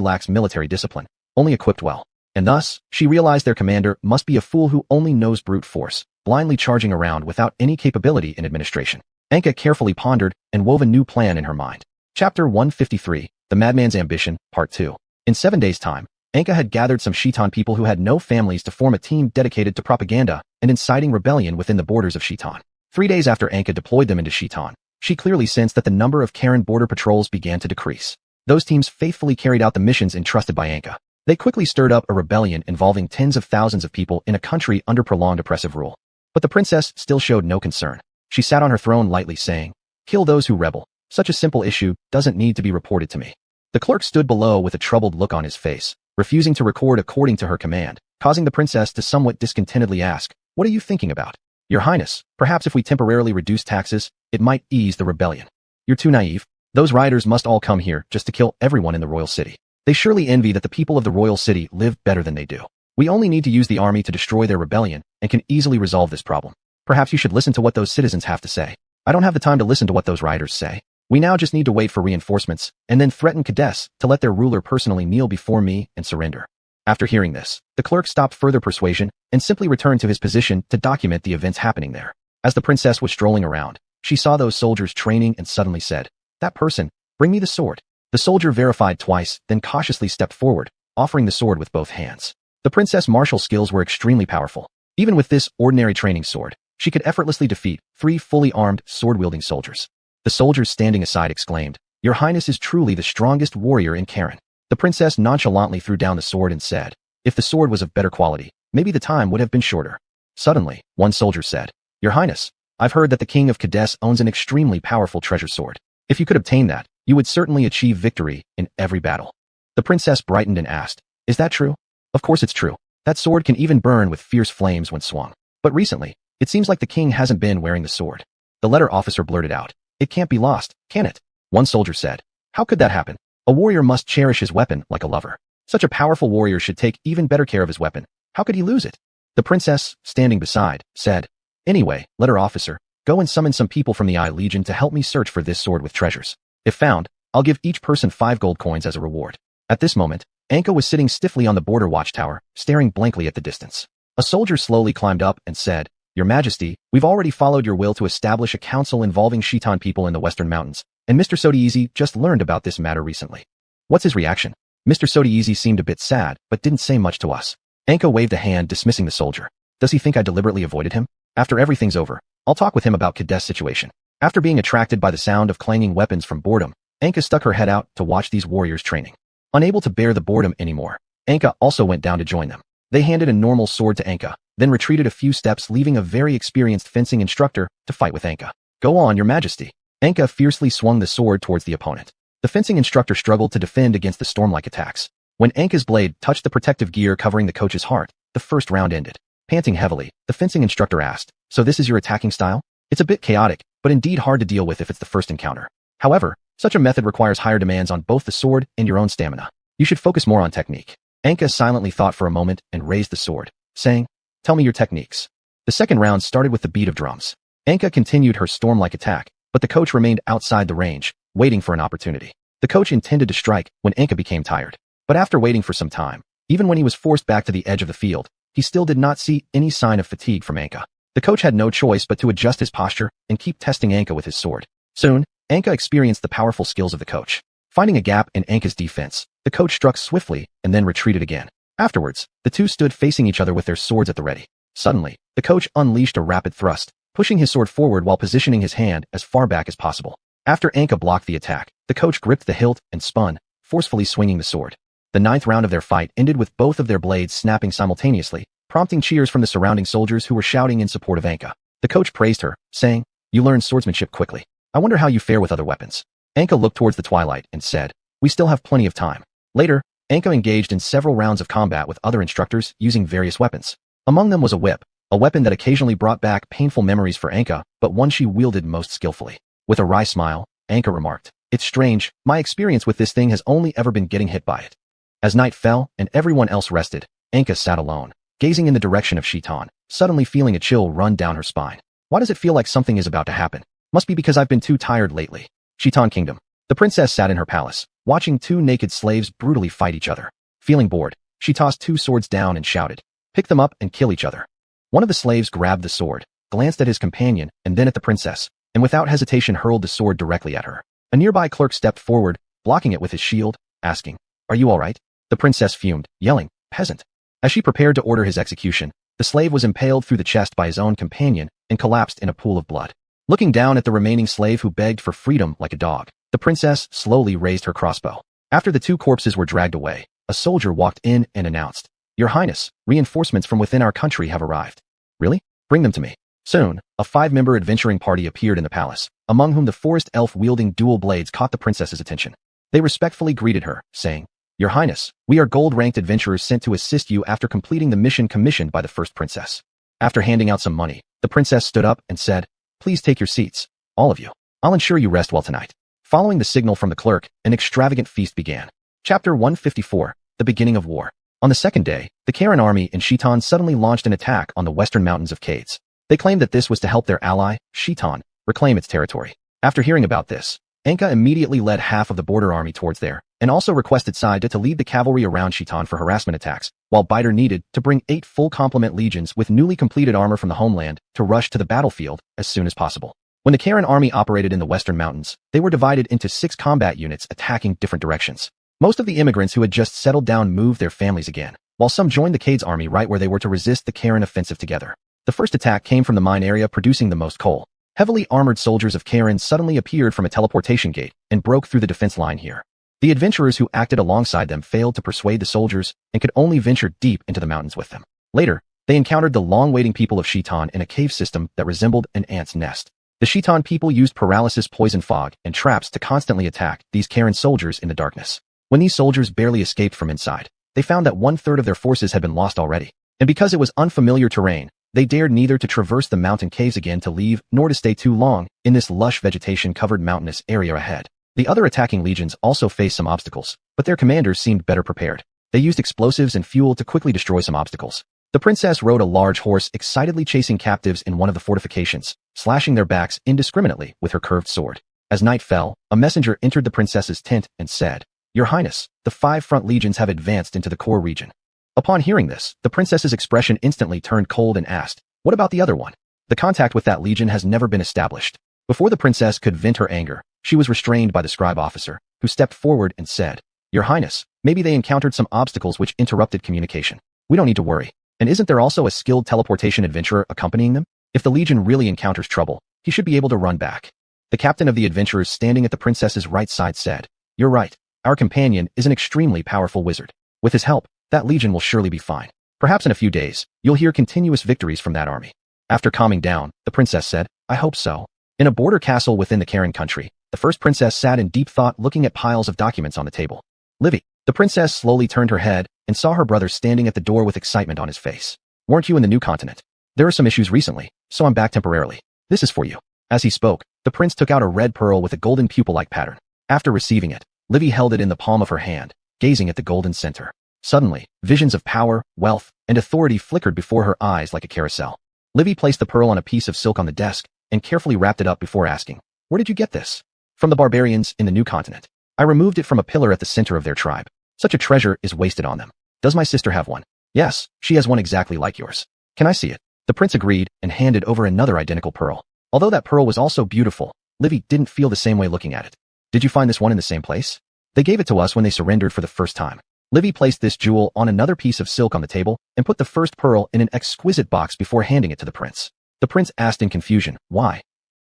lax military discipline, only equipped well. And thus, she realized their commander must be a fool who only knows brute force, blindly charging around without any capability in administration. Anka carefully pondered and wove a new plan in her mind. Chapter 153, The Madman's Ambition, Part 2. In 7 days' time, Anka had gathered some Khitan people who had no families to form a team dedicated to propaganda and inciting rebellion within the borders of Khitan. 3 days after Anka deployed them into Khitan, she clearly sensed that the number of Karen border patrols began to decrease. Those teams faithfully carried out the missions entrusted by Anka. They quickly stirred up a rebellion involving tens of thousands of people in a country under prolonged oppressive rule. But the princess still showed no concern. She sat on her throne lightly saying, "Kill those who rebel. Such a simple issue doesn't need to be reported to me." The clerk stood below with a troubled look on his face, refusing to record according to her command, causing the princess to somewhat discontentedly ask, "What are you thinking about?" "Your Highness, perhaps if we temporarily reduce taxes, it might ease the rebellion." "You're too naive. Those riders must all come here just to kill everyone in the royal city. They surely envy that the people of the royal city live better than they do. We only need to use the army to destroy their rebellion and can easily resolve this problem. Perhaps you should listen to what those citizens have to say." "I don't have the time to listen to what those riders say. We now just need to wait for reinforcements and then threaten Kadesh to let their ruler personally kneel before me and surrender." After hearing this, the clerk stopped further persuasion and simply returned to his position to document the events happening there. As the princess was strolling around, she saw those soldiers training and suddenly said, "That person, bring me the sword." The soldier verified twice, then cautiously stepped forward, offering the sword with both hands. The princess' martial skills were extremely powerful. Even with this ordinary training sword, she could effortlessly defeat 3 fully armed, sword-wielding soldiers. The soldiers standing aside exclaimed, "Your Highness is truly the strongest warrior in Karen." The princess nonchalantly threw down the sword and said, "If the sword was of better quality, maybe the time would have been shorter." Suddenly, one soldier said, "Your Highness, I've heard that the king of Kadesh owns an extremely powerful treasure sword. If you could obtain that, you would certainly achieve victory in every battle." The princess brightened and asked, "Is that true?" "Of course it's true. That sword can even burn with fierce flames when swung. But recently, it seems like the king hasn't been wearing the sword." The letter officer blurted out, "It can't be lost, can it?" One soldier said, "How could that happen? A warrior must cherish his weapon like a lover. Such a powerful warrior should take even better care of his weapon. How could he lose it?" The princess, standing beside, said, "Anyway, letter officer, go and summon some people from the Eye Legion to help me search for this sword with treasures. If found, I'll give each person 5 gold coins as a reward." At this moment, Anka was sitting stiffly on the border watchtower, staring blankly at the distance. A soldier slowly climbed up and said, "Your Majesty, we've already followed your will to establish a council involving Khitan people in the Western Mountains, and Mr. Sodiezi just learned about this matter recently." "What's his reaction?" "Mr. Sodiezi seemed a bit sad, but didn't say much to us." Anka waved a hand dismissing the soldier. "Does he think I deliberately avoided him? After everything's over, I'll talk with him about Kadesh's situation." After being attracted by the sound of clanging weapons from boredom, Anka stuck her head out to watch these warriors training. Unable to bear the boredom anymore, Anka also went down to join them. They handed a normal sword to Anka, then retreated a few steps, leaving a very experienced fencing instructor to fight with Anka. "Go on, Your Majesty." Anka fiercely swung the sword towards the opponent. The fencing instructor struggled to defend against the storm-like attacks. When Anka's blade touched the protective gear covering the coach's heart, the first round ended. Panting heavily, the fencing instructor asked, "So this is your attacking style? It's a bit chaotic, but indeed hard to deal with if it's the first encounter. However, such a method requires higher demands on both the sword and your own stamina. You should focus more on technique." Anka silently thought for a moment and raised the sword, saying, "Tell me your techniques." The second round started with the beat of drums. Anka continued her storm-like attack, but the coach remained outside the range, waiting for an opportunity. The coach intended to strike when Anka became tired. But after waiting for some time, even when he was forced back to the edge of the field, he still did not see any sign of fatigue from Anka. The coach had no choice but to adjust his posture and keep testing Anka with his sword. Soon, Anka experienced the powerful skills of the coach. Finding a gap in Anka's defense, the coach struck swiftly and then retreated again. Afterwards, the two stood facing each other with their swords at the ready. Suddenly, the coach unleashed a rapid thrust, pushing his sword forward while positioning his hand as far back as possible. After Anka blocked the attack, the coach gripped the hilt and spun, forcefully swinging the sword. The 9th round of their fight ended with both of their blades snapping simultaneously, prompting cheers from the surrounding soldiers who were shouting in support of Anka. The coach praised her, saying, "You learned swordsmanship quickly. I wonder how you fare with other weapons." Anka looked towards the twilight and said, "We still have plenty of time." Later, Anka engaged in several rounds of combat with other instructors using various weapons. Among them was a whip, a weapon that occasionally brought back painful memories for Anka, but one she wielded most skillfully. With a wry smile, Anka remarked, "It's strange, my experience with this thing has only ever been getting hit by it." As night fell and everyone else rested, Anka sat alone, gazing in the direction of Khitan, suddenly feeling a chill run down her spine. "Why does it feel like something is about to happen? Must be because I've been too tired lately." Xitan Kingdom. The princess sat in her palace, watching two naked slaves brutally fight each other. Feeling bored, she tossed two swords down and shouted, "Pick them up and kill each other." One of the slaves grabbed the sword, glanced at his companion, and then at the princess, and without hesitation hurled the sword directly at her. A nearby clerk stepped forward, blocking it with his shield, asking, "Are you all right?" The princess fumed, yelling, "Peasant." As she prepared to order his execution, the slave was impaled through the chest by his own companion and collapsed in a pool of blood. Looking down at the remaining slave who begged for freedom like a dog, the princess slowly raised her crossbow. After the two corpses were dragged away, a soldier walked in and announced, "Your Highness, reinforcements from within our country have arrived." "Really? Bring them to me." Soon, a 5-member adventuring party appeared in the palace, among whom the forest elf wielding dual blades caught the princess's attention. They respectfully greeted her, saying, "Your Highness, we are gold-ranked adventurers sent to assist you after completing the mission commissioned by the first princess." After handing out some money, the princess stood up and said, "Please take your seats, all of you. I'll ensure you rest well tonight." Following the signal from the clerk, an extravagant feast began. Chapter 154, The Beginning of War. On the second day, the Karen army in Xitan suddenly launched an attack on the western mountains of Cades. They claimed that this was to help their ally, Xitan, reclaim its territory. After hearing about this, Anka immediately led half of the border army towards there, and also requested Saida to lead the cavalry around Xitan for harassment attacks, while Biter needed to bring 8 full complement legions with newly completed armor from the homeland to rush to the battlefield as soon as possible. When the Karen army operated in the western mountains, they were divided into 6 combat units attacking different directions. Most of the immigrants who had just settled down moved their families again, while some joined the Cades army right where they were to resist the Karen offensive together. The first attack came from the mine area producing the most coal. Heavily armored soldiers of Karen suddenly appeared from a teleportation gate and broke through the defense line here. The adventurers who acted alongside them failed to persuade the soldiers and could only venture deep into the mountains with them. Later, they encountered the long-waiting people of Xitan in a cave system that resembled an ant's nest. The Xitan people used paralysis, poison fog, and traps to constantly attack these Karen soldiers in the darkness. When these soldiers barely escaped from inside, they found that 1/3 of their forces had been lost already. And because it was unfamiliar terrain, they dared neither to traverse the mountain caves again to leave, nor to stay too long in this lush vegetation-covered mountainous area ahead. The other attacking legions also faced some obstacles, but their commanders seemed better prepared. They used explosives and fuel to quickly destroy some obstacles. The princess rode a large horse, excitedly chasing captives in one of the fortifications, slashing their backs indiscriminately with her curved sword. As night fell, a messenger entered the princess's tent and said, "Your Highness, the 5 front legions have advanced into the core region." Upon hearing this, the princess's expression instantly turned cold and asked, "What about the other one?" "The contact with that legion has never been established." Before the princess could vent her anger, she was restrained by the scribe officer, who stepped forward and said, "Your Highness, maybe they encountered some obstacles which interrupted communication. We don't need to worry. And isn't there also a skilled teleportation adventurer accompanying them? If the legion really encounters trouble, he should be able to run back." The captain of the adventurers standing at the princess's right side said, "You're right. Our companion is an extremely powerful wizard. With his help, that legion will surely be fine. Perhaps in a few days, you'll hear continuous victories from that army." After calming down, the princess said, "I hope so." In a border castle within the Karen country, the first princess sat in deep thought looking at piles of documents on the table. "Livy." The princess slowly turned her head and saw her brother standing at the door with excitement on his face. "Weren't you in the new continent? There are some issues recently, so I'm back temporarily. This is for you." As he spoke, the prince took out a red pearl with a golden pupil-like pattern. After receiving it, Livy held it in the palm of her hand, gazing at the golden center. Suddenly, visions of power, wealth, and authority flickered before her eyes like a carousel. Livy placed the pearl on a piece of silk on the desk and carefully wrapped it up before asking, "Where did you get this?" "From the barbarians in the new continent. I removed it from a pillar at the center of their tribe. Such a treasure is wasted on them." "Does my sister have one?" "Yes, she has one exactly like yours." "Can I see it?" The prince agreed and handed over another identical pearl. Although that pearl was also beautiful, Livy didn't feel the same way looking at it. "Did you find this one in the same place?" "They gave it to us when they surrendered for the first time." Livy placed this jewel on another piece of silk on the table and put the first pearl in an exquisite box before handing it to the prince. The prince asked in confusion, "Why?"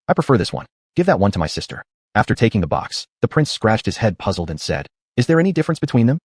"I prefer this one. Give that one to my sister." After taking the box, the prince scratched his head puzzled and said, "Is there any difference between them?"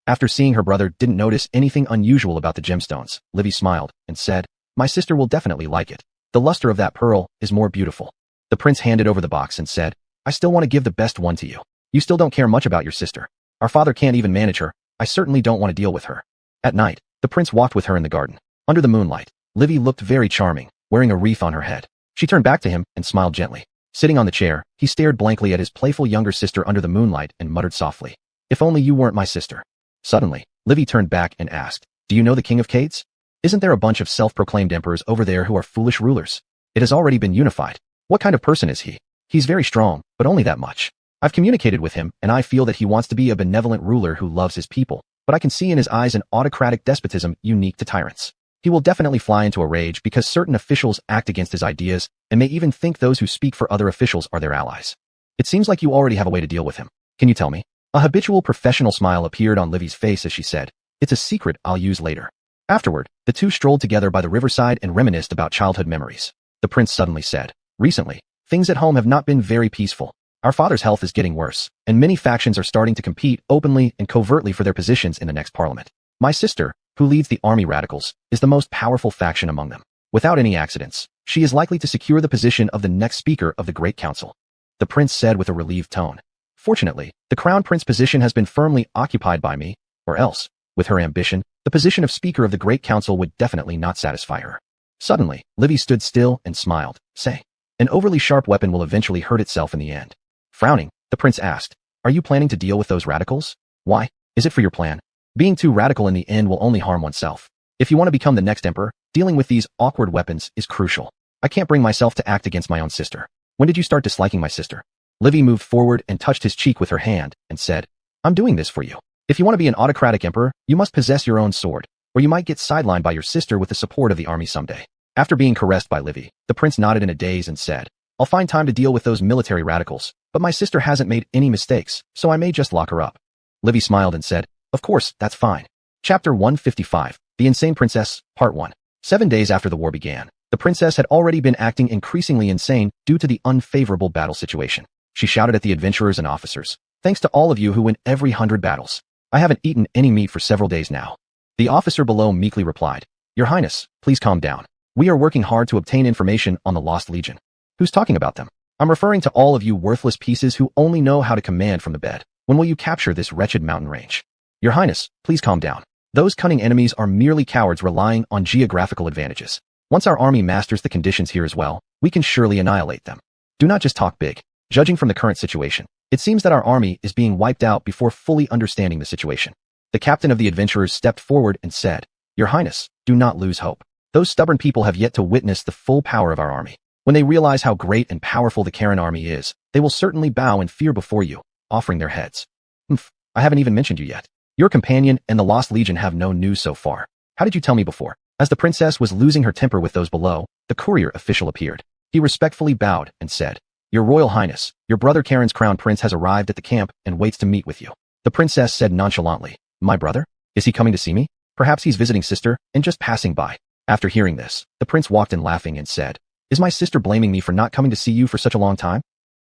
After seeing her brother didn't notice anything unusual about the gemstones, Livy smiled and said, "My sister will definitely like it. The luster of that pearl is more beautiful." The prince handed over the box and said, "I still want to give the best one to you. You still don't care much about your sister. Our father can't even manage her. I certainly don't want to deal with her." At night, the prince walked with her in the garden. Under the moonlight, Livy looked very charming, wearing a wreath on her head. She turned back to him and smiled gently. Sitting on the chair, he stared blankly at his playful younger sister under the moonlight and muttered softly, "If only you weren't my sister." Suddenly, Livy turned back and asked, "Do you know the king of Cades? Isn't there a bunch of self-proclaimed emperors over there who are foolish rulers? It has already been unified. What kind of person is he?" "He's very strong, but only that much. I've communicated with him, and I feel that he wants to be a benevolent ruler who loves his people, but I can see in his eyes an autocratic despotism unique to tyrants. He will definitely fly into a rage because certain officials act against his ideas and may even think those who speak for other officials are their allies. It seems like you already have a way to deal with him. Can you tell me? A habitual professional smile appeared on Livy's face as she said, "It's a secret I'll use later." Afterward, the two strolled together by the riverside and reminisced about childhood memories. The prince suddenly said, "Recently, things at home have not been very peaceful. Our father's health is getting worse, and many factions are starting to compete openly and covertly for their positions in the next parliament. My sister, who leads the army radicals, is the most powerful faction among them. Without any accidents, she is likely to secure the position of the next speaker of the Great Council," the prince said with a relieved tone. "Fortunately, the crown prince position has been firmly occupied by me, or else, with her ambition, the position of Speaker of the Great Council would definitely not satisfy her." Suddenly, Livy stood still and smiled, saying, "An overly sharp weapon will eventually hurt itself in the end." Frowning, the prince asked, "Are you planning to deal with those radicals? Why? Is it for your plan? Being too radical in the end will only harm oneself. If you want to become the next emperor, dealing with these awkward weapons is crucial. I can't bring myself to act against my own sister. When did you start disliking my sister?" Livy moved forward and touched his cheek with her hand and said, "I'm doing this for you. If you want to be an autocratic emperor, you must possess your own sword, or you might get sidelined by your sister with the support of the army someday." After being caressed by Livy, the prince nodded in a daze and said, "I'll find time to deal with those military radicals, but my sister hasn't made any mistakes, so I may just lock her up." Livy smiled and said, "Of course, that's fine." Chapter 155, The Insane Princess, Part 1. 7 days after the war began, the princess had already been acting increasingly insane due to the unfavorable battle situation. She shouted at the adventurers and officers, "Thanks to all of you who win every 100 battles. I haven't eaten any meat for several days now." The officer below meekly replied, "Your Highness, please calm down. We are working hard to obtain information on the Lost Legion." "Who's talking about them?" "I'm referring to all of you worthless pieces who only know how to command from the bed. When will you capture this wretched mountain range?" "Your Highness, please calm down. Those cunning enemies are merely cowards relying on geographical advantages. Once our army masters the conditions here as well, we can surely annihilate them. Do not just talk big. Judging from the current situation, it seems that our army is being wiped out before fully understanding the situation." The captain of the adventurers stepped forward and said, "Your Highness, do not lose hope. Those stubborn people have yet to witness the full power of our army. When they realize how great and powerful the Karen army is, they will certainly bow in fear before you, offering their heads." I haven't even mentioned you yet. Your companion and the Lost Legion have no news so far. How did you tell me before?" As the princess was losing her temper with those below, the courier official appeared. He respectfully bowed and said, "Your Royal Highness, your brother Karen's crown prince has arrived at the camp and waits to meet with you." The princess said nonchalantly, "My brother? Is he coming to see me? Perhaps he's visiting sister and just passing by." After hearing this, the prince walked in laughing and said, "Is my sister blaming me for not coming to see you for such a long time?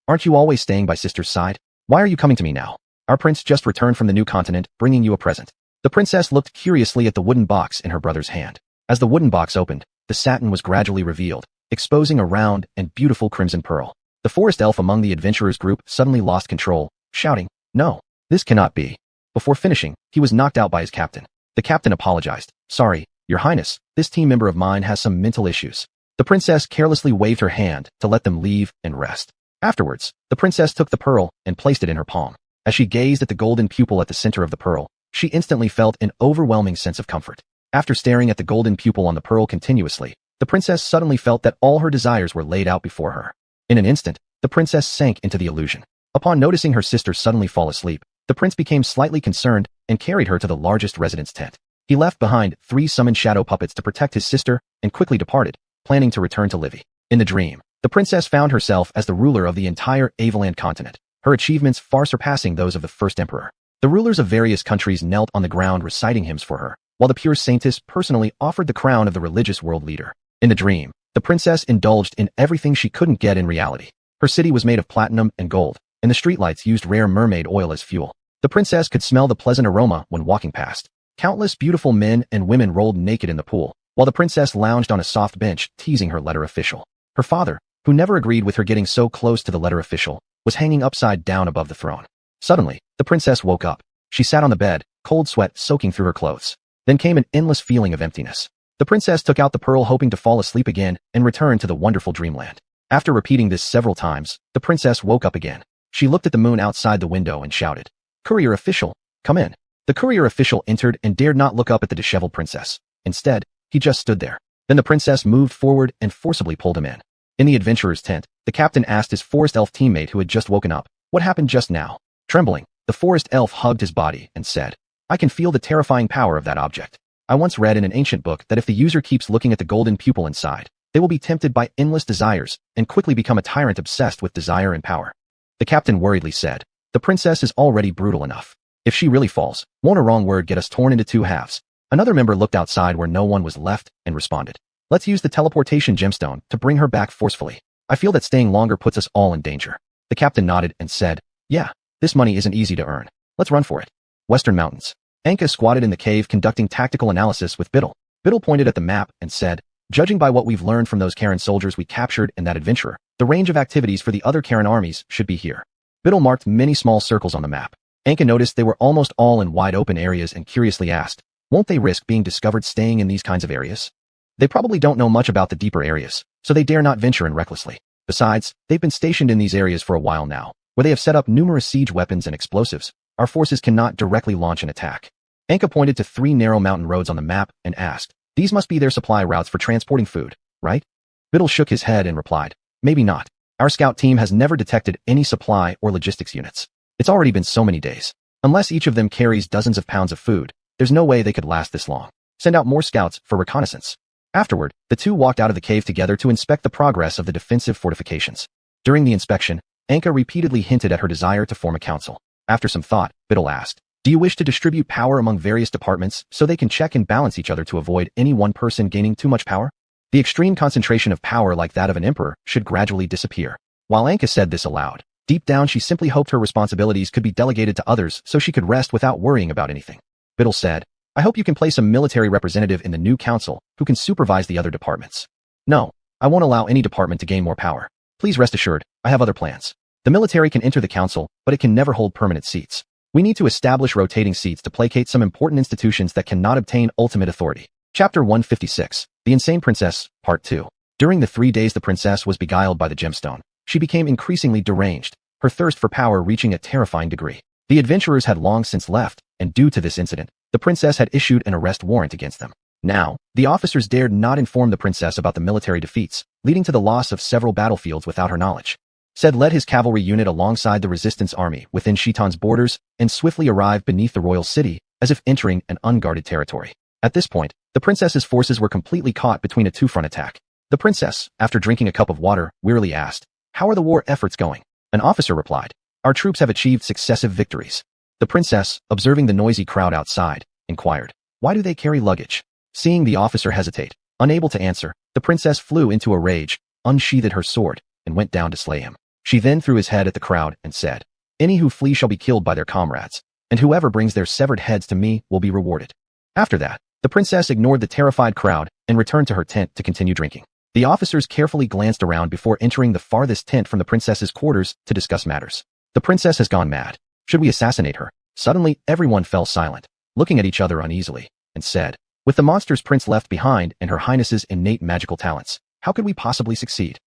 Aren't you always staying by sister's side? Why are you coming to me now? Our prince just returned from the new continent, bringing you a present." The princess looked curiously at the wooden box in her brother's hand. As the wooden box opened, the satin was gradually revealed, exposing a round and beautiful crimson pearl. The forest elf among the adventurers group suddenly lost control, shouting, "No, this cannot be." Before finishing, he was knocked out by his captain. The captain apologized, "Sorry, Your Highness, this team member of mine has some mental issues." The princess carelessly waved her hand to let them leave and rest. Afterwards, the princess took the pearl and placed it in her palm. As she gazed at the golden pupil at the center of the pearl, she instantly felt an overwhelming sense of comfort. After staring at the golden pupil on the pearl continuously, the princess suddenly felt that all her desires were laid out before her. In an instant, the princess sank into the illusion. Upon noticing her sister suddenly fall asleep, the prince became slightly concerned and carried her to the largest residence tent. He left behind 3 summoned shadow puppets to protect his sister and quickly departed, planning to return to Livy. In the dream, the princess found herself as the ruler of the entire Avaland continent, her achievements far surpassing those of the first emperor. The rulers of various countries knelt on the ground reciting hymns for her, while the pure saintess personally offered the crown of the religious world leader. In the dream, the princess indulged in everything she couldn't get in reality. Her city was made of platinum and gold, and the streetlights used rare mermaid oil as fuel. The princess could smell the pleasant aroma when walking past. Countless beautiful men and women rolled naked in the pool, while the princess lounged on a soft bench teasing her letter official. Her father, who never agreed with her getting so close to the letter official, was hanging upside down above the throne. Suddenly, the princess woke up. She sat on the bed, cold sweat soaking through her clothes. Then came an endless feeling of emptiness. The princess took out the pearl hoping to fall asleep again and return to the wonderful dreamland. After repeating this several times, the princess woke up again. She looked at the moon outside the window and shouted, "Courier official, come in." The courier official entered and dared not look up at the disheveled princess. Instead, he just stood there. Then the princess moved forward and forcibly pulled him in. In the adventurer's tent, the captain asked his forest elf teammate who had just woken up, What happened just now? Trembling, the forest elf hugged his body and said, I can feel the terrifying power of that object. I once read in an ancient book that if the user keeps looking at the golden pupil inside, they will be tempted by endless desires and quickly become a tyrant obsessed with desire and power. The captain worriedly said, the princess is already brutal enough. If she really falls, won't a wrong word get us torn into two halves? Another member looked outside where no one was left and responded, let's use the teleportation gemstone to bring her back forcefully. I feel that staying longer puts us all in danger. The captain nodded and said, yeah, this money isn't easy to earn. Let's run for it. Western Mountains. Anka squatted in the cave conducting tactical analysis with Biddle. Biddle pointed at the map and said, judging by what we've learned from those Karen soldiers we captured and that adventurer, the range of activities for the other Karen armies should be here. Biddle marked many small circles on the map. Anka noticed they were almost all in wide open areas and curiously asked, won't they risk being discovered staying in these kinds of areas? They probably don't know much about the deeper areas, so they dare not venture in recklessly. Besides, they've been stationed in these areas for a while now, where they have set up numerous siege weapons and explosives. Our forces cannot directly launch an attack. Anka pointed to 3 narrow mountain roads on the map and asked, these must be their supply routes for transporting food, right? Biddle shook his head and replied, maybe not. Our scout team has never detected any supply or logistics units. It's already been so many days. Unless each of them carries dozens of pounds of food, there's no way they could last this long. Send out more scouts for reconnaissance. Afterward, the two walked out of the cave together to inspect the progress of the defensive fortifications. During the inspection, Anka repeatedly hinted at her desire to form a council. After some thought, Biddle asked, do you wish to distribute power among various departments so they can check and balance each other to avoid any one person gaining too much power? The extreme concentration of power like that of an emperor should gradually disappear. While Anka said this aloud, deep down she simply hoped her responsibilities could be delegated to others so she could rest without worrying about anything. Biddle said, I hope you can place a military representative in the new council who can supervise the other departments. No, I won't allow any department to gain more power. Please rest assured, I have other plans. The military can enter the council, but it can never hold permanent seats. We need to establish rotating seats to placate some important institutions that cannot obtain ultimate authority. Chapter 156, The Insane Princess, Part 2. During the 3 days the princess was beguiled by the gemstone, she became increasingly deranged, her thirst for power reaching a terrifying degree. The adventurers had long since left, and due to this incident, the princess had issued an arrest warrant against them. Now, the officers dared not inform the princess about the military defeats, leading to the loss of several battlefields without her knowledge. Said led his cavalry unit alongside the resistance army within Shitan's borders and swiftly arrived beneath the royal city, as if entering an unguarded territory. At this point, the princess's forces were completely caught between a two-front attack. The princess, after drinking a cup of water, wearily asked, how are the war efforts going? An officer replied, our troops have achieved successive victories. The princess, observing the noisy crowd outside, inquired, why do they carry luggage? Seeing the officer hesitate, unable to answer, the princess flew into a rage, unsheathed her sword, and went down to slay him. She then threw his head at the crowd and said, any who flee shall be killed by their comrades, and whoever brings their severed heads to me will be rewarded. After that, the princess ignored the terrified crowd and returned to her tent to continue drinking. The officers carefully glanced around before entering the farthest tent from the princess's quarters to discuss matters. The princess has gone mad. Should we assassinate her? Suddenly, everyone fell silent, looking at each other uneasily, and said, with the monster's prince left behind and her highness's innate magical talents, how could we possibly succeed?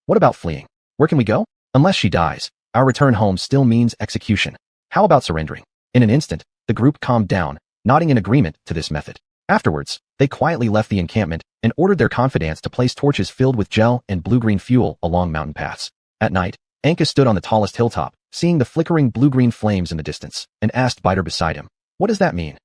What about fleeing? Where can we go? Unless she dies, our return home still means execution. How about surrendering? In an instant, the group calmed down, nodding in agreement to this method. Afterwards, they quietly left the encampment and ordered their confidants to place torches filled with gel and blue-green fuel along mountain paths. At night, Anka stood on the tallest hilltop, seeing the flickering blue-green flames in the distance, and asked Biter beside him, what does that mean?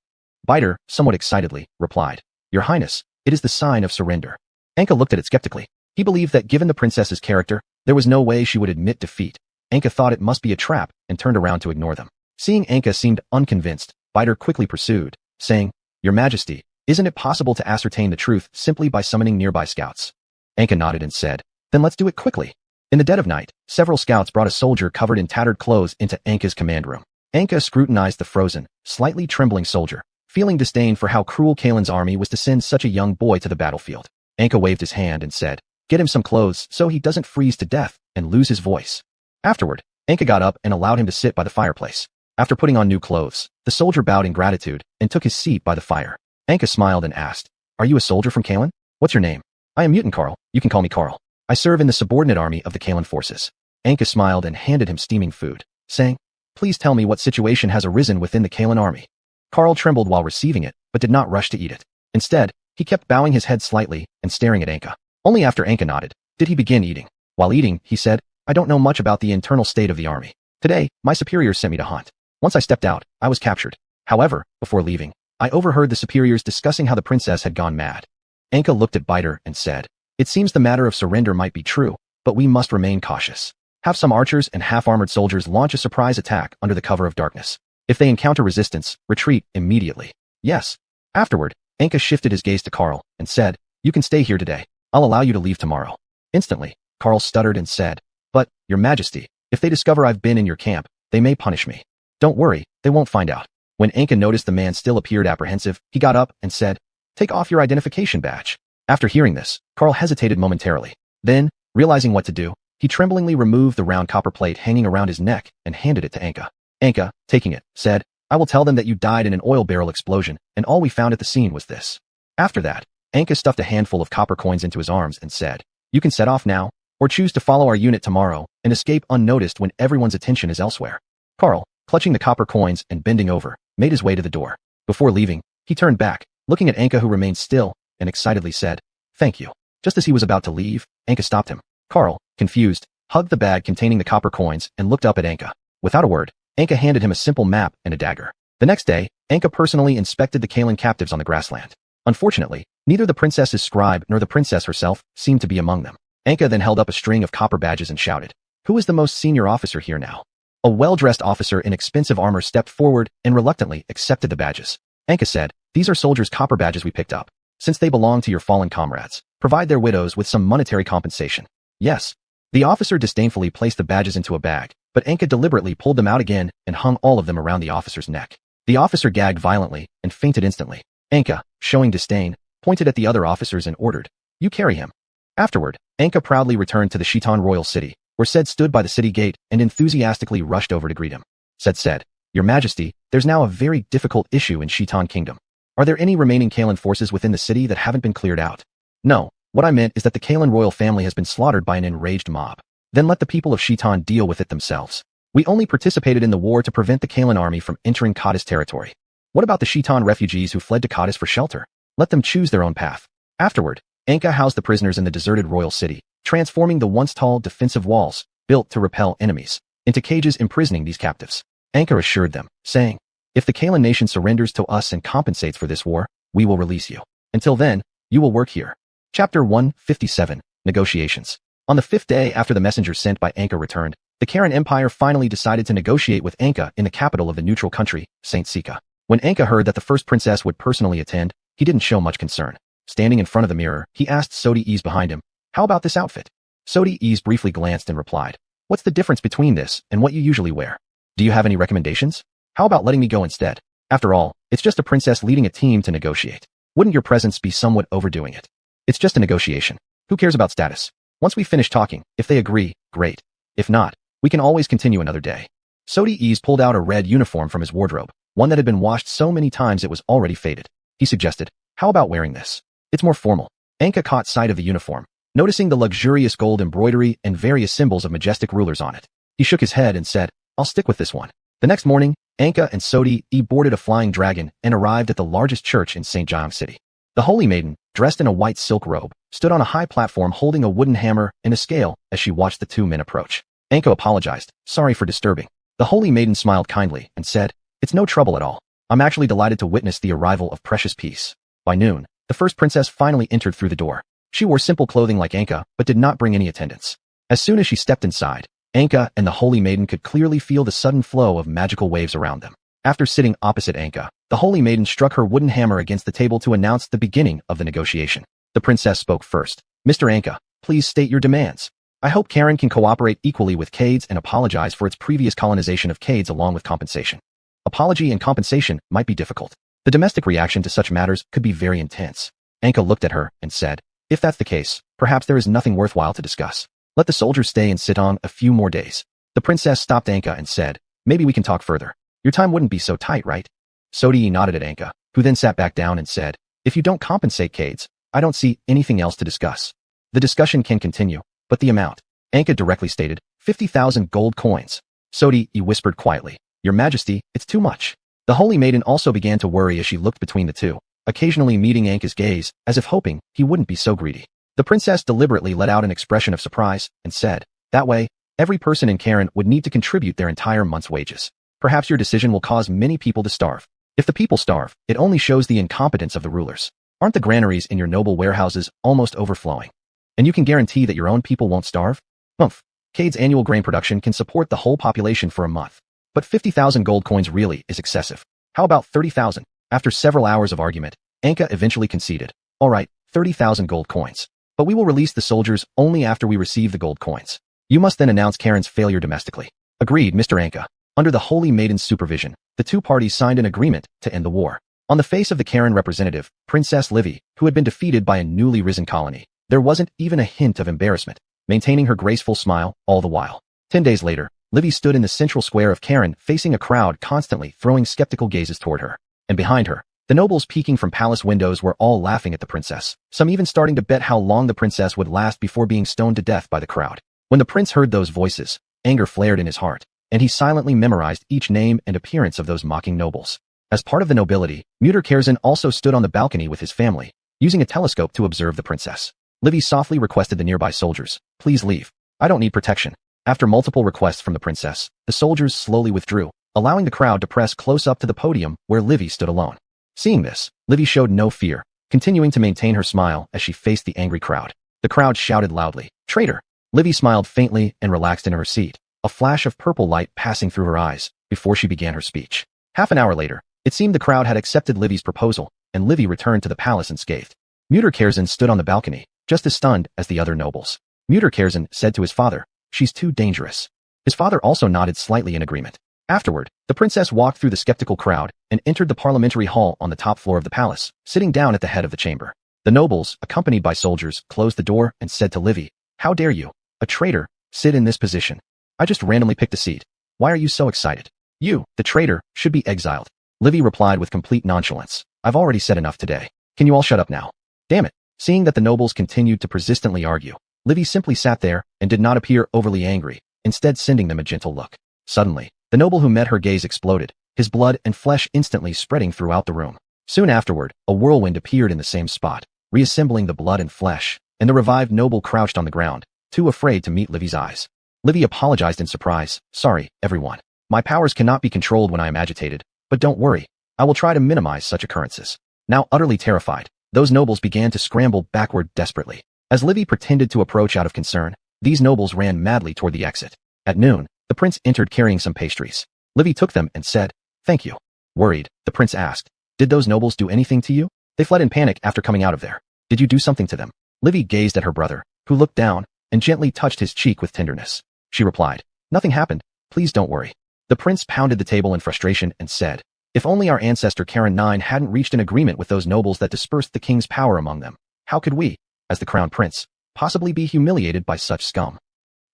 Biter, somewhat excitedly, replied, your highness, it is the sign of surrender. Anka looked at it skeptically. He believed that given the princess's character, there was no way she would admit defeat. Anka thought it must be a trap and turned around to ignore them. Seeing Anka seemed unconvinced, Biter quickly pursued, saying, your majesty, isn't it possible to ascertain the truth simply by summoning nearby scouts? Anka nodded and said, then let's do it quickly. In the dead of night, several scouts brought a soldier covered in tattered clothes into Anka's command room. Anka scrutinized the frozen, slightly trembling soldier, feeling disdain for how cruel Kalen's army was to send such a young boy to the battlefield. Anka waved his hand and said, get him some clothes so he doesn't freeze to death and lose his voice. Afterward, Anka got up and allowed him to sit by the fireplace. After putting on new clothes, the soldier bowed in gratitude and took his seat by the fire. Anka smiled and asked, are you a soldier from Kalen? What's your name? I am Mutant Carl, you can call me Carl. I serve in the subordinate army of the Kalen forces. Anka smiled and handed him steaming food, saying, please tell me what situation has arisen within the Kalen army. Carl trembled while receiving it, but did not rush to eat it. Instead, he kept bowing his head slightly and staring at Anka. Only after Anka nodded did he begin eating. While eating, he said, I don't know much about the internal state of the army. Today, my superiors sent me to hunt. Once I stepped out, I was captured. However, before leaving, I overheard the superiors discussing how the princess had gone mad. Anka looked at Biter and said, "It seems the matter of surrender might be true, but we must remain cautious. Have some archers and half-armored soldiers launch a surprise attack under the cover of darkness. If they encounter resistance, retreat immediately." "Yes." Afterward, Anka shifted his gaze to Carl and said, "You can stay here today. I'll allow you to leave tomorrow." Instantly, Carl stuttered and said, "But, Your Majesty, if they discover I've been in your camp, they may punish me." "Don't worry, they won't find out." When Anka noticed the man still appeared apprehensive, he got up and said, "Take off your identification badge." After hearing this, Carl hesitated momentarily. Then, realizing what to do, he tremblingly removed the round copper plate hanging around his neck and handed it to Anka. Anka, taking it, said, "I will tell them that you died in an oil barrel explosion, and all we found at the scene was this." After that, Anka stuffed a handful of copper coins into his arms and said, "You can set off now, or choose to follow our unit tomorrow and escape unnoticed when everyone's attention is elsewhere." Carl, clutching the copper coins and bending over, made his way to the door. Before leaving, he turned back, looking at Anka, who remained still, and excitedly said, "Thank you." Just as he was about to leave, Anka stopped him. Carl, confused, hugged the bag containing the copper coins and looked up at Anka. Without a word, Anka handed him a simple map and a dagger. The next day, Anka personally inspected the Kalan captives on the grassland. Unfortunately, neither the princess's scribe nor the princess herself seemed to be among them. Anka then held up a string of copper badges and shouted, "Who is the most senior officer here now?" A well-dressed officer in expensive armor stepped forward and reluctantly accepted the badges. Anka said, "These are soldiers' copper badges we picked up. Since they belong to your fallen comrades, provide their widows with some monetary compensation." "Yes." The officer disdainfully placed the badges into a bag, but Anka deliberately pulled them out again and hung all of them around the officer's neck. The officer gagged violently and fainted instantly. Anka, showing disdain, pointed at the other officers and ordered, "You carry him." Afterward, Anka proudly returned to the Khitan royal city, where Sed stood by the city gate and enthusiastically rushed over to greet him. Sed said, "Your Majesty, there's now a very difficult issue in Khitan Kingdom. Are there any remaining Kalan forces within the city that haven't been cleared out?" "No, what I meant is that the Kalan royal family has been slaughtered by an enraged mob. Then let the people of Khitan deal with it themselves. We only participated in the war to prevent the Kalan army from entering Qadis territory. What about the Khitan refugees who fled to Qadis for shelter? Let them choose their own path." Afterward, Anka housed the prisoners in the deserted royal city, transforming the once tall defensive walls, built to repel enemies, into cages imprisoning these captives. Anka assured them, saying, "If the Kalan nation surrenders to us and compensates for this war, we will release you. Until then, you will work here." Chapter 157, Negotiations. On the 5th day after the messengers sent by Anka returned, the Karen Empire finally decided to negotiate with Anka in the capital of the neutral country, St. Sika. When Anka heard that the first princess would personally attend, he didn't show much concern. Standing in front of the mirror, he asked Sodi Ease behind him, "How about this outfit?" Sodi Ease briefly glanced and replied, "What's the difference between this and what you usually wear? Do you have any recommendations? How about letting me go instead? After all, it's just a princess leading a team to negotiate. Wouldn't your presence be somewhat overdoing it? It's just a negotiation. Who cares about status? Once we finish talking, if they agree, great. If not, we can always continue another day." Sodi Ease pulled out a red uniform from his wardrobe, one that had been washed so many times it was already faded. He suggested, "How about wearing this? It's more formal." Anka caught sight of the uniform, noticing the luxurious gold embroidery and various symbols of majestic rulers on it. He shook his head and said, "I'll stick with this one." The next morning, Anka and Sodi E boarded a flying dragon and arrived at the largest church in St. Jiang City. The holy maiden, dressed in a white silk robe, stood on a high platform holding a wooden hammer and a scale as she watched the two men approach. Anka apologized, "Sorry for disturbing." The holy maiden smiled kindly and said, "It's no trouble at all. I'm actually delighted to witness the arrival of precious peace." By noon, the first princess finally entered through the door. She wore simple clothing like Anka, but did not bring any attendants. As soon as she stepped inside, Anka and the holy maiden could clearly feel the sudden flow of magical waves around them. After sitting opposite Anka, the holy maiden struck her wooden hammer against the table to announce the beginning of the negotiation. The princess spoke first. "Mr. Anka, please state your demands. I hope Karen can cooperate equally with Cades and apologize for its previous colonization of Cades along with compensation." Apology and compensation might be difficult. The domestic reaction to such matters could be very intense. Anka looked at her and said, "If that's the case, perhaps there is nothing worthwhile to discuss. Let the soldiers stay and sit on a few more days." The princess stopped Anka and said, "Maybe we can talk further. Your time wouldn't be so tight, right?" Sodi nodded at Anka, who then sat back down and said, "If you don't compensate Cades, I don't see anything else to discuss. The discussion can continue, but the amount," Anka directly stated, 50,000 gold coins. Sodi whispered quietly, "Your Majesty, it's too much." The holy maiden also began to worry as she looked between the two, occasionally meeting Anka's gaze, as if hoping he wouldn't be so greedy. The princess deliberately let out an expression of surprise and said, "That way, every person in Karen would need to contribute their entire month's wages. Perhaps your decision will cause many people to starve. If the people starve, it only shows the incompetence of the rulers. Aren't the granaries in your noble warehouses almost overflowing? And you can guarantee that your own people won't starve? Humph. Cade's annual grain production can support the whole population for a month. But 50,000 gold coins really is excessive. How about 30,000? After several hours of argument, Anka eventually conceded. All right, 30,000 gold coins. But we will release the soldiers only after we receive the gold coins. You must then announce Karen's failure domestically. Agreed, Mr. Anka. Under the Holy Maiden's supervision, the two parties signed an agreement to end the war. On the face of the Karen representative, Princess Livy, who had been defeated by a newly risen colony, there wasn't even a hint of embarrassment, maintaining her graceful smile all the while. 10 days later, Livy stood in the central square of Karen, facing a crowd constantly throwing skeptical gazes toward her. And behind her, the nobles peeking from palace windows were all laughing at the princess, some even starting to bet how long the princess would last before being stoned to death by the crowd. When the prince heard those voices, anger flared in his heart, and he silently memorized each name and appearance of those mocking nobles. As part of the nobility, Mutter also stood on the balcony with his family, using a telescope to observe the princess. Livy softly requested the nearby soldiers, "Please leave. I don't need protection." After multiple requests from the princess, the soldiers slowly withdrew, allowing the crowd to press close up to the podium where Livy stood alone. Seeing this, Livy showed no fear, continuing to maintain her smile as she faced the angry crowd. The crowd shouted loudly, "Traitor!" Livy smiled faintly and relaxed in her seat, a flash of purple light passing through her eyes before she began her speech. Half an hour later, it seemed the crowd had accepted Livy's proposal, and Livy returned to the palace unscathed. Mutter stood on the balcony, just as stunned as the other nobles. Mutter said to his father, "She's too dangerous." His father also nodded slightly in agreement. Afterward, the princess walked through the skeptical crowd and entered the parliamentary hall on the top floor of the palace, sitting down at the head of the chamber. The nobles, accompanied by soldiers, closed the door and said to Livy, "How dare you, a traitor, sit in this position? I just randomly picked a seat. Why are you so excited? You, the traitor, should be exiled." Livy replied with complete nonchalance, "I've already said enough today. Can you all shut up now?" Damn it. Seeing that the nobles continued to persistently argue, Livy simply sat there and did not appear overly angry, instead sending them a gentle look. Suddenly, the noble who met her gaze exploded, his blood and flesh instantly spreading throughout the room. Soon afterward, a whirlwind appeared in the same spot, reassembling the blood and flesh, and the revived noble crouched on the ground, too afraid to meet Livy's eyes. Livy apologized in surprise, "Sorry, everyone. My powers cannot be controlled when I am agitated, but don't worry. I will try to minimize such occurrences." Now utterly terrified, those nobles began to scramble backward desperately. As Livy pretended to approach out of concern, these nobles ran madly toward the exit. At noon, the prince entered carrying some pastries. Livy took them and said, "Thank you." Worried, the prince asked, "Did those nobles do anything to you? They fled in panic after coming out of there. Did you do something to them?" Livy gazed at her brother, who looked down and gently touched his cheek with tenderness. She replied, "Nothing happened. Please don't worry." The prince pounded the table in frustration and said, "If only our ancestor Karen 9 hadn't reached an agreement with those nobles that dispersed the king's power among them. How could we, as the crown prince, possibly be humiliated by such scum?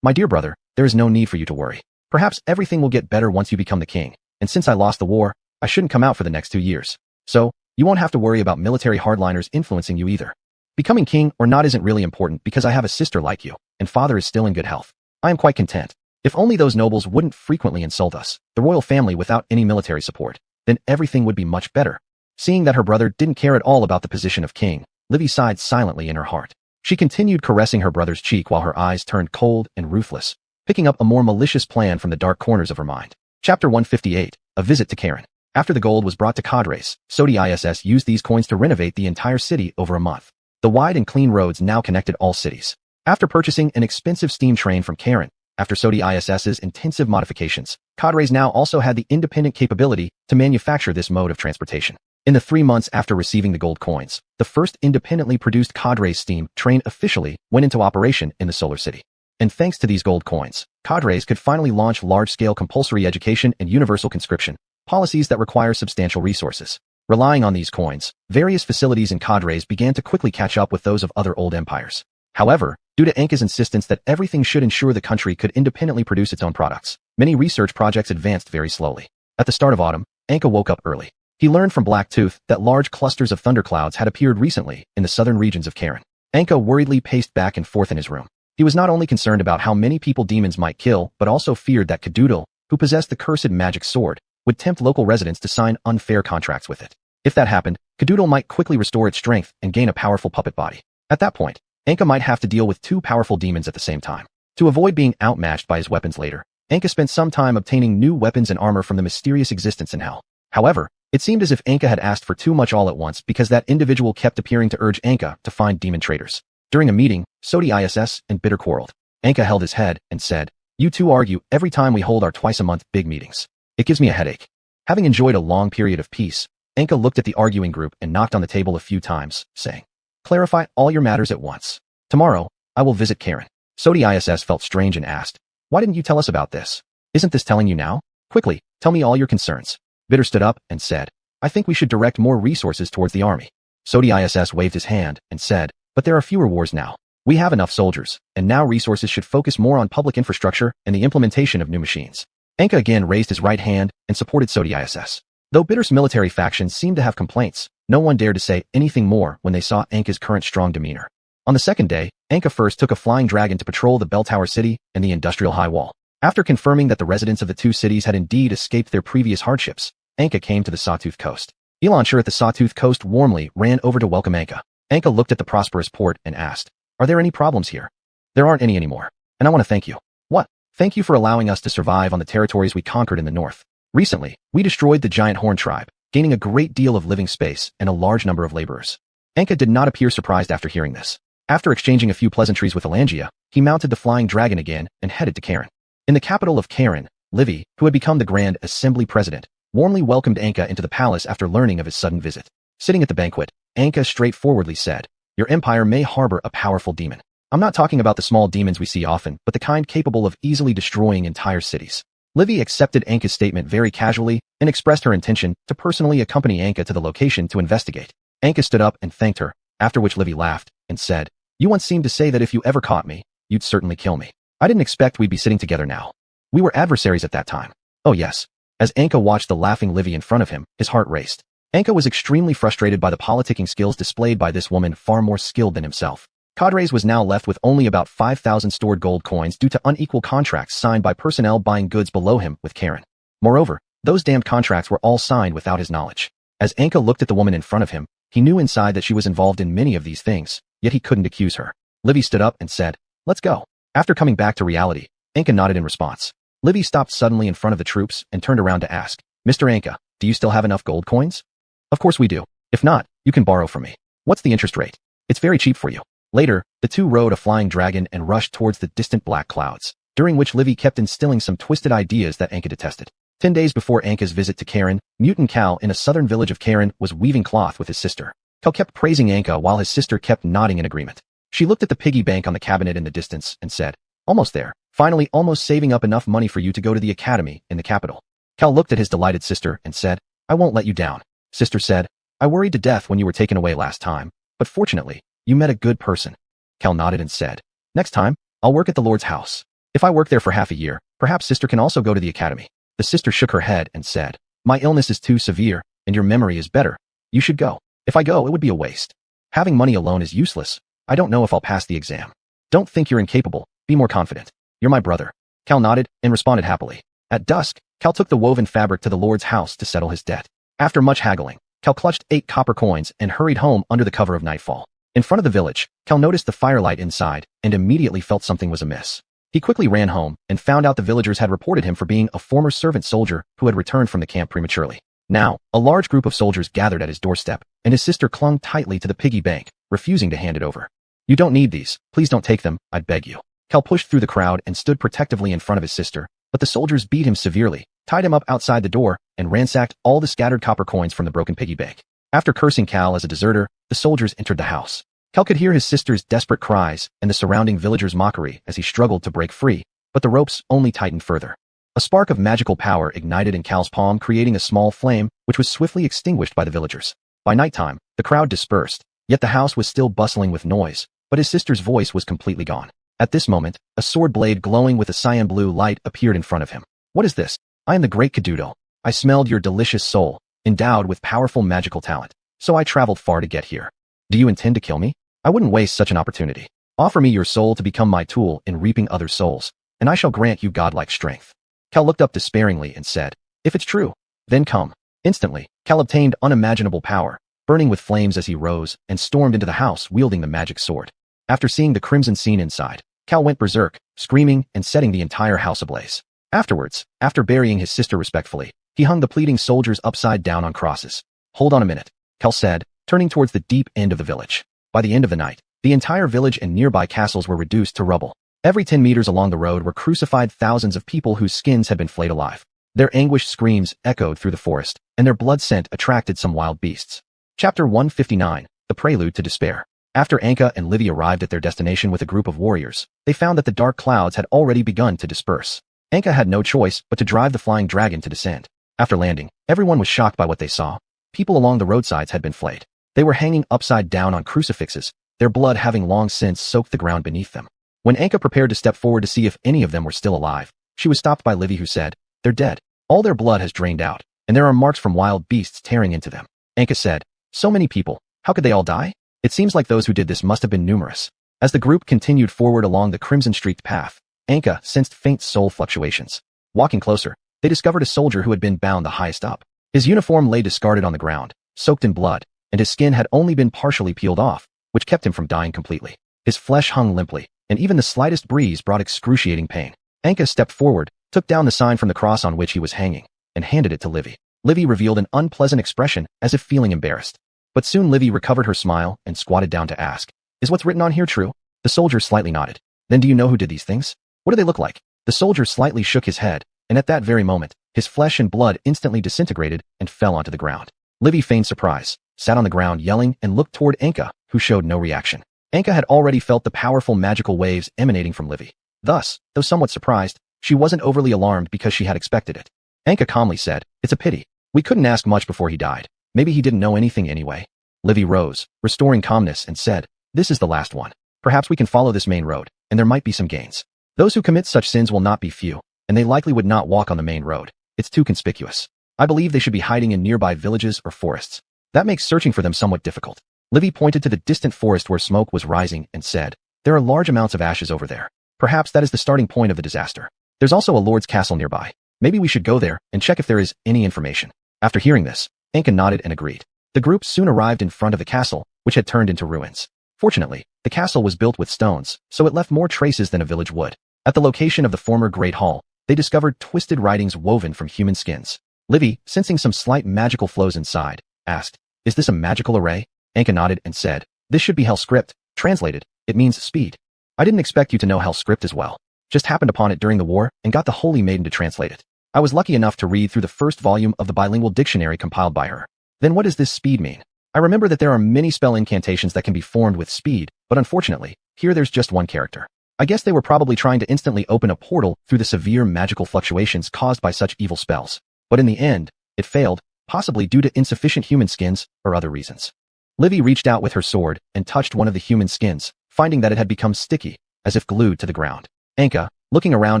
My dear brother, there is no need for you to worry. Perhaps everything will get better once you become the king, and since I lost the war, I shouldn't come out for the next 2 years. So, you won't have to worry about military hardliners influencing you either. Becoming king or not isn't really important because I have a sister like you, and father is still in good health. I am quite content. If only those nobles wouldn't frequently insult us, the royal family without any military support, then everything would be much better." Seeing that her brother didn't care at all about the position of king, Livy sighed silently in her heart. She continued caressing her brother's cheek while her eyes turned cold and ruthless, picking up a more malicious plan from the dark corners of her mind. Chapter 158, A Visit to Karen. After the gold was brought to cadres, Sodi ISS used these coins to renovate the entire city over a month. The wide and clean roads now connected all cities. After purchasing an expensive steam train from Karen, after Sodi ISS's intensive modifications, cadres now also had the independent capability to manufacture this mode of transportation. In the 3 months after receiving the gold coins, the first independently produced cadres steam train officially went into operation in the Solar City. And thanks to these gold coins, cadres could finally launch large-scale compulsory education and universal conscription, policies that require substantial resources. Relying on these coins, various facilities in cadres began to quickly catch up with those of other old empires. However, due to Anka's insistence that everything should ensure the country could independently produce its own products, many research projects advanced very slowly. At the start of autumn, Anka woke up early. He learned from Blacktooth that large clusters of thunderclouds had appeared recently in the southern regions of Karen. Anka worriedly paced back and forth in his room. He was not only concerned about how many people demons might kill, but also feared that Kadoodle, who possessed the cursed magic sword, would tempt local residents to sign unfair contracts with it. If that happened, Kadoodle might quickly restore its strength and gain a powerful puppet body. At that point, Anka might have to deal with 2 powerful demons at the same time. To avoid being outmatched by his weapons later, Anka spent some time obtaining new weapons and armor from the mysterious existence in hell. However, it seemed as if Anka had asked for too much all at once because that individual kept appearing to urge Anka to find demon traders. During a meeting, Sodi ISS and Bitter quarreled. Anka held his head and said, "You two argue every time we hold our twice-a-month big meetings. It gives me a headache." Having enjoyed a long period of peace, Anka looked at the arguing group and knocked on the table a few times, saying, "Clarify all your matters at once. Tomorrow, I will visit Karen." Sodi ISS felt strange and asked, "Why didn't you tell us about this? Isn't this telling you now? Quickly, tell me all your concerns." Bitter stood up and said, "I think we should direct more resources towards the army." Sodi ISS waved his hand and said, "But there are fewer wars now. We have enough soldiers, and now resources should focus more on public infrastructure and the implementation of new machines." Anka again raised his right hand and supported Sodi ISS. Though Bitter's military factions seemed to have complaints, no one dared to say anything more when they saw Anka's current strong demeanor. On the second day, Anka first took a flying dragon to patrol the Bell Tower City and the Industrial High Wall. After confirming that the residents of the two cities had indeed escaped their previous hardships, Anka came to the Sawtooth Coast. Elancher at the Sawtooth Coast warmly ran over to welcome Anka. Anka looked at the prosperous port and asked, "Are there any problems here?" "There aren't any anymore. And I want to thank you." "What?" "Thank you for allowing us to survive on the territories we conquered in the north. Recently, we destroyed the giant Horn tribe, gaining a great deal of living space and a large number of laborers." Anka did not appear surprised after hearing this. After exchanging a few pleasantries with Elangia, he mounted the flying dragon again and headed to Karen. In the capital of Karen, Livy, who had become the Grand Assembly president, warmly welcomed Anka into the palace after learning of his sudden visit. Sitting at the banquet, Anka straightforwardly said, "Your empire may harbor a powerful demon. I'm not talking about the small demons we see often, but the kind capable of easily destroying entire cities." Livy accepted Anka's statement very casually and expressed her intention to personally accompany Anka to the location to investigate. Anka stood up and thanked her, after which Livy laughed and said, "You once seemed to say that if you ever caught me, you'd certainly kill me. I didn't expect we'd be sitting together now. We were adversaries at that time." "Oh yes." As Anka watched the laughing Livy in front of him, his heart raced. Anka was extremely frustrated by the politicking skills displayed by this woman far more skilled than himself. Cadres was now left with only about 5,000 stored gold coins due to unequal contracts signed by personnel buying goods below him with Karen. Moreover, those damned contracts were all signed without his knowledge. As Anka looked at the woman in front of him, he knew inside that she was involved in many of these things, yet he couldn't accuse her. Livy stood up and said, "Let's go." After coming back to reality, Anka nodded in response. Livy stopped suddenly in front of the troops and turned around to ask, "Mr. Anka, do you still have enough gold coins?" "Of course we do. If not, you can borrow from me." "What's the interest rate?" "It's very cheap for you." Later, the two rode a flying dragon and rushed towards the distant black clouds, during which Livy kept instilling some twisted ideas that Anka detested. 10 days before Anka's visit to Karen, mutant Cal in a southern village of Karen was weaving cloth with his sister. Cal kept praising Anka while his sister kept nodding in agreement. She looked at the piggy bank on the cabinet in the distance and said, "Almost there. Finally, almost saving up enough money for you to go to the academy in the capital." Cal looked at his delighted sister and said, "I won't let you down." Sister said, "I worried to death when you were taken away last time, but fortunately, you met a good person." Cal nodded and said, "Next time, I'll work at the Lord's house. If I work there for half a year, perhaps sister can also go to the academy." The sister shook her head and said, "My illness is too severe, and your memory is better. You should go. If I go, it would be a waste. Having money alone is useless. I don't know if I'll pass the exam." "Don't think you're incapable. Be more confident. You're my brother." Cal nodded and responded happily. At dusk, Cal took the woven fabric to the Lord's house to settle his debt. After much haggling, Cal clutched 8 copper coins and hurried home under the cover of nightfall. In front of the village, Cal noticed the firelight inside and immediately felt something was amiss. He quickly ran home and found out the villagers had reported him for being a former servant soldier who had returned from the camp prematurely. Now, a large group of soldiers gathered at his doorstep, and his sister clung tightly to the piggy bank, refusing to hand it over. "You don't need these. Please don't take them, I beg you." Cal pushed through the crowd and stood protectively in front of his sister, but the soldiers beat him severely, tied him up outside the door, and ransacked all the scattered copper coins from the broken piggy bank. After cursing Cal as a deserter, the soldiers entered the house. Cal could hear his sister's desperate cries and the surrounding villagers' mockery as he struggled to break free, but the ropes only tightened further. A spark of magical power ignited in Cal's palm, creating a small flame, which was swiftly extinguished by the villagers. By nighttime, the crowd dispersed, yet the house was still bustling with noise, but his sister's voice was completely gone. At this moment, a sword blade glowing with a cyan blue light appeared in front of him. "What is this?" "I am the great Cadudo. I smelled your delicious soul, endowed with powerful magical talent, so I traveled far to get here. Do you intend to kill me? I wouldn't waste such an opportunity. Offer me your soul to become my tool in reaping other souls, and I shall grant you godlike strength." Cal looked up despairingly and said, "If it's true, then come." Instantly, Cal obtained unimaginable power, burning with flames as he rose and stormed into the house wielding the magic sword. After seeing the crimson scene inside, Cal went berserk, screaming and setting the entire house ablaze. Afterwards, after burying his sister respectfully, he hung the pleading soldiers upside down on crosses. Hold on a minute, Cal said, turning towards the deep end of the village. By the end of the night, the entire village and nearby castles were reduced to rubble. Every 10 meters along the road were crucified thousands of people whose skins had been flayed alive. Their anguished screams echoed through the forest, and their blood scent attracted some wild beasts. Chapter 159, The Prelude to Despair. After Anka and Livy arrived at their destination with a group of warriors, they found that the dark clouds had already begun to disperse. Anka had no choice but to drive the flying dragon to descend. After landing, everyone was shocked by what they saw. People along the roadsides had been flayed. They were hanging upside down on crucifixes, their blood having long since soaked the ground beneath them. When Anka prepared to step forward to see if any of them were still alive, she was stopped by Livy, who said, "They're dead. All their blood has drained out, and there are marks from wild beasts tearing into them." Anka said, "So many people. How could they all die? It seems like those who did this must have been numerous." As the group continued forward along the crimson-streaked path, Anka sensed faint soul fluctuations. Walking closer, they discovered a soldier who had been bound the highest up. His uniform lay discarded on the ground, soaked in blood, and his skin had only been partially peeled off, which kept him from dying completely. His flesh hung limply, and even the slightest breeze brought excruciating pain. Anka stepped forward, took down the sign from the cross on which he was hanging, and handed it to Livy. Livy revealed an unpleasant expression, as if feeling embarrassed. But soon Livy recovered her smile and squatted down to ask, "Is what's written on here true?" The soldier slightly nodded. "Then do you know who did these things? What do they look like?" The soldier slightly shook his head, and at that very moment, his flesh and blood instantly disintegrated and fell onto the ground. Livy feigned surprise, sat on the ground yelling, and looked toward Anka, who showed no reaction. Anka had already felt the powerful magical waves emanating from Livy. Thus, though somewhat surprised, she wasn't overly alarmed because she had expected it. Anka calmly said, "It's a pity. We couldn't ask much before he died. Maybe he didn't know anything anyway." Livy rose, restoring calmness, and said, "This is the last one. Perhaps we can follow this main road, and there might be some gains. Those who commit such sins will not be few, and they likely would not walk on the main road. It's too conspicuous. I believe they should be hiding in nearby villages or forests. That makes searching for them somewhat difficult." Livy pointed to the distant forest where smoke was rising and said, "There are large amounts of ashes over there. Perhaps that is the starting point of the disaster. There's also a lord's castle nearby. Maybe we should go there and check if there is any information." After hearing this, Anka nodded and agreed. The group soon arrived in front of the castle, which had turned into ruins. Fortunately, the castle was built with stones, so it left more traces than a village would. At the location of the former Great Hall, they discovered twisted writings woven from human skins. Livy, sensing some slight magical flows inside, asked, "Is this a magical array?" Anka nodded and said, "This should be Hell script. Translated, it means speed. I didn't expect you to know Hell script as well. Just happened upon it during the war and got the Holy Maiden to translate it. I was lucky enough to read through the first volume of the bilingual dictionary compiled by her." "Then what does this speed mean?" "I remember that there are many spell incantations that can be formed with speed, but unfortunately, here there's just one character. I guess they were probably trying to instantly open a portal through the severe magical fluctuations caused by such evil spells. But in the end, it failed, possibly due to insufficient human skins or other reasons." Livy reached out with her sword and touched one of the human skins, finding that it had become sticky, as if glued to the ground. Anka, looking around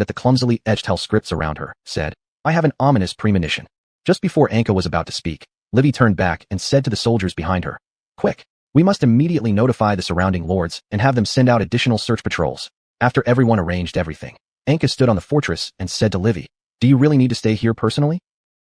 at the clumsily etched Hell scripts around her, said, "I have an ominous premonition." Just before Anka was about to speak, Livy turned back and said to the soldiers behind her, "Quick, we must immediately notify the surrounding lords and have them send out additional search patrols." After everyone arranged everything, Anka stood on the fortress and said to Livy, "Do you really need to stay here personally?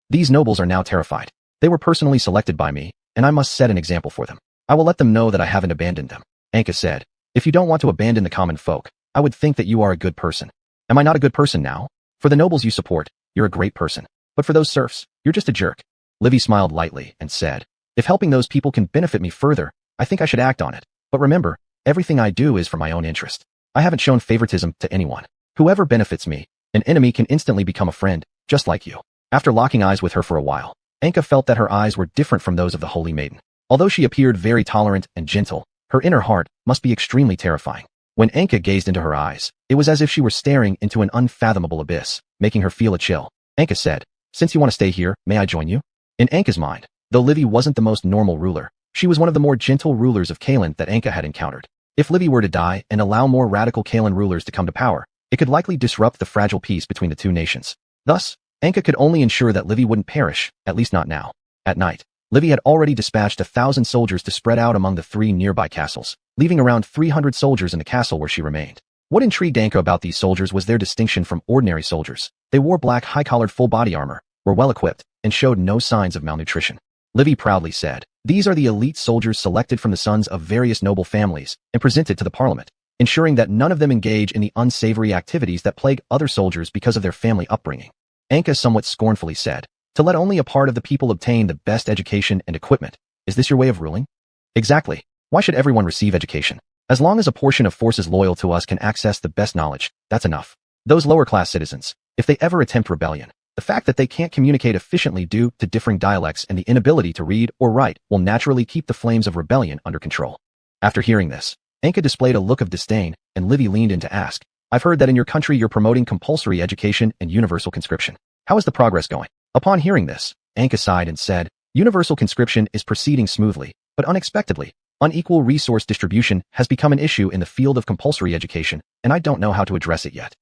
These nobles are now terrified. They were personally selected by me, and I must set an example for them. I will let them know that I haven't abandoned them." Anka said, "If you don't want to abandon the common folk, I would think that you are a good person. Am I not a good person now? For the nobles you support, you're a great person. But for those serfs, you're just a jerk." Livy smiled lightly and said, "If helping those people can benefit me further, I think I should act on it. But remember, everything I do is for my own interest. I haven't shown favoritism to anyone. Whoever benefits me, an enemy can instantly become a friend, just like you." After locking eyes with her for a while, Anka felt that her eyes were different from those of the Holy Maiden. Although she appeared very tolerant and gentle, her inner heart must be extremely terrifying. When Anka gazed into her eyes, it was as if she were staring into an unfathomable abyss, making her feel a chill. Anka said, "Since you want to stay here, may I join you?" In Anka's mind, though Livy wasn't the most normal ruler, she was one of the more gentle rulers of Kaelin that Anka had encountered. If Livy were to die and allow more radical Kaelin rulers to come to power, it could likely disrupt the fragile peace between the two nations. Thus, Anka could only ensure that Livy wouldn't perish, at least not now. At night, Livy had already dispatched 1,000 soldiers to spread out among the 3 nearby castles, leaving around 300 soldiers in the castle where she remained. What intrigued Anka about these soldiers was their distinction from ordinary soldiers. They wore black high-collared full-body armor, were well-equipped, and showed no signs of malnutrition. Livy proudly said, "These are the elite soldiers selected from the sons of various noble families and presented to the parliament. ensuring that none of them engage in the unsavory activities that plague other soldiers because of their family upbringing. Anka somewhat scornfully said, "To let only a part of the people obtain the best education and equipment. Is this your way of ruling?" "Exactly. Why should everyone receive education? As long as a portion of forces loyal to us can access the best knowledge, that's enough. Those lower-class citizens, if they ever attempt rebellion, the fact that they can't communicate efficiently due to differing dialects and the inability to read or write will naturally keep the flames of rebellion under control." After hearing this, Anka displayed a look of disdain, and Livy leaned in to ask, "I've heard that in your country you're promoting compulsory education and universal conscription. How is the progress going?" Upon hearing this, Anka sighed and said, "Universal conscription is proceeding smoothly, but unexpectedly, unequal resource distribution has become an issue in the field of compulsory education, and I don't know how to address it yet.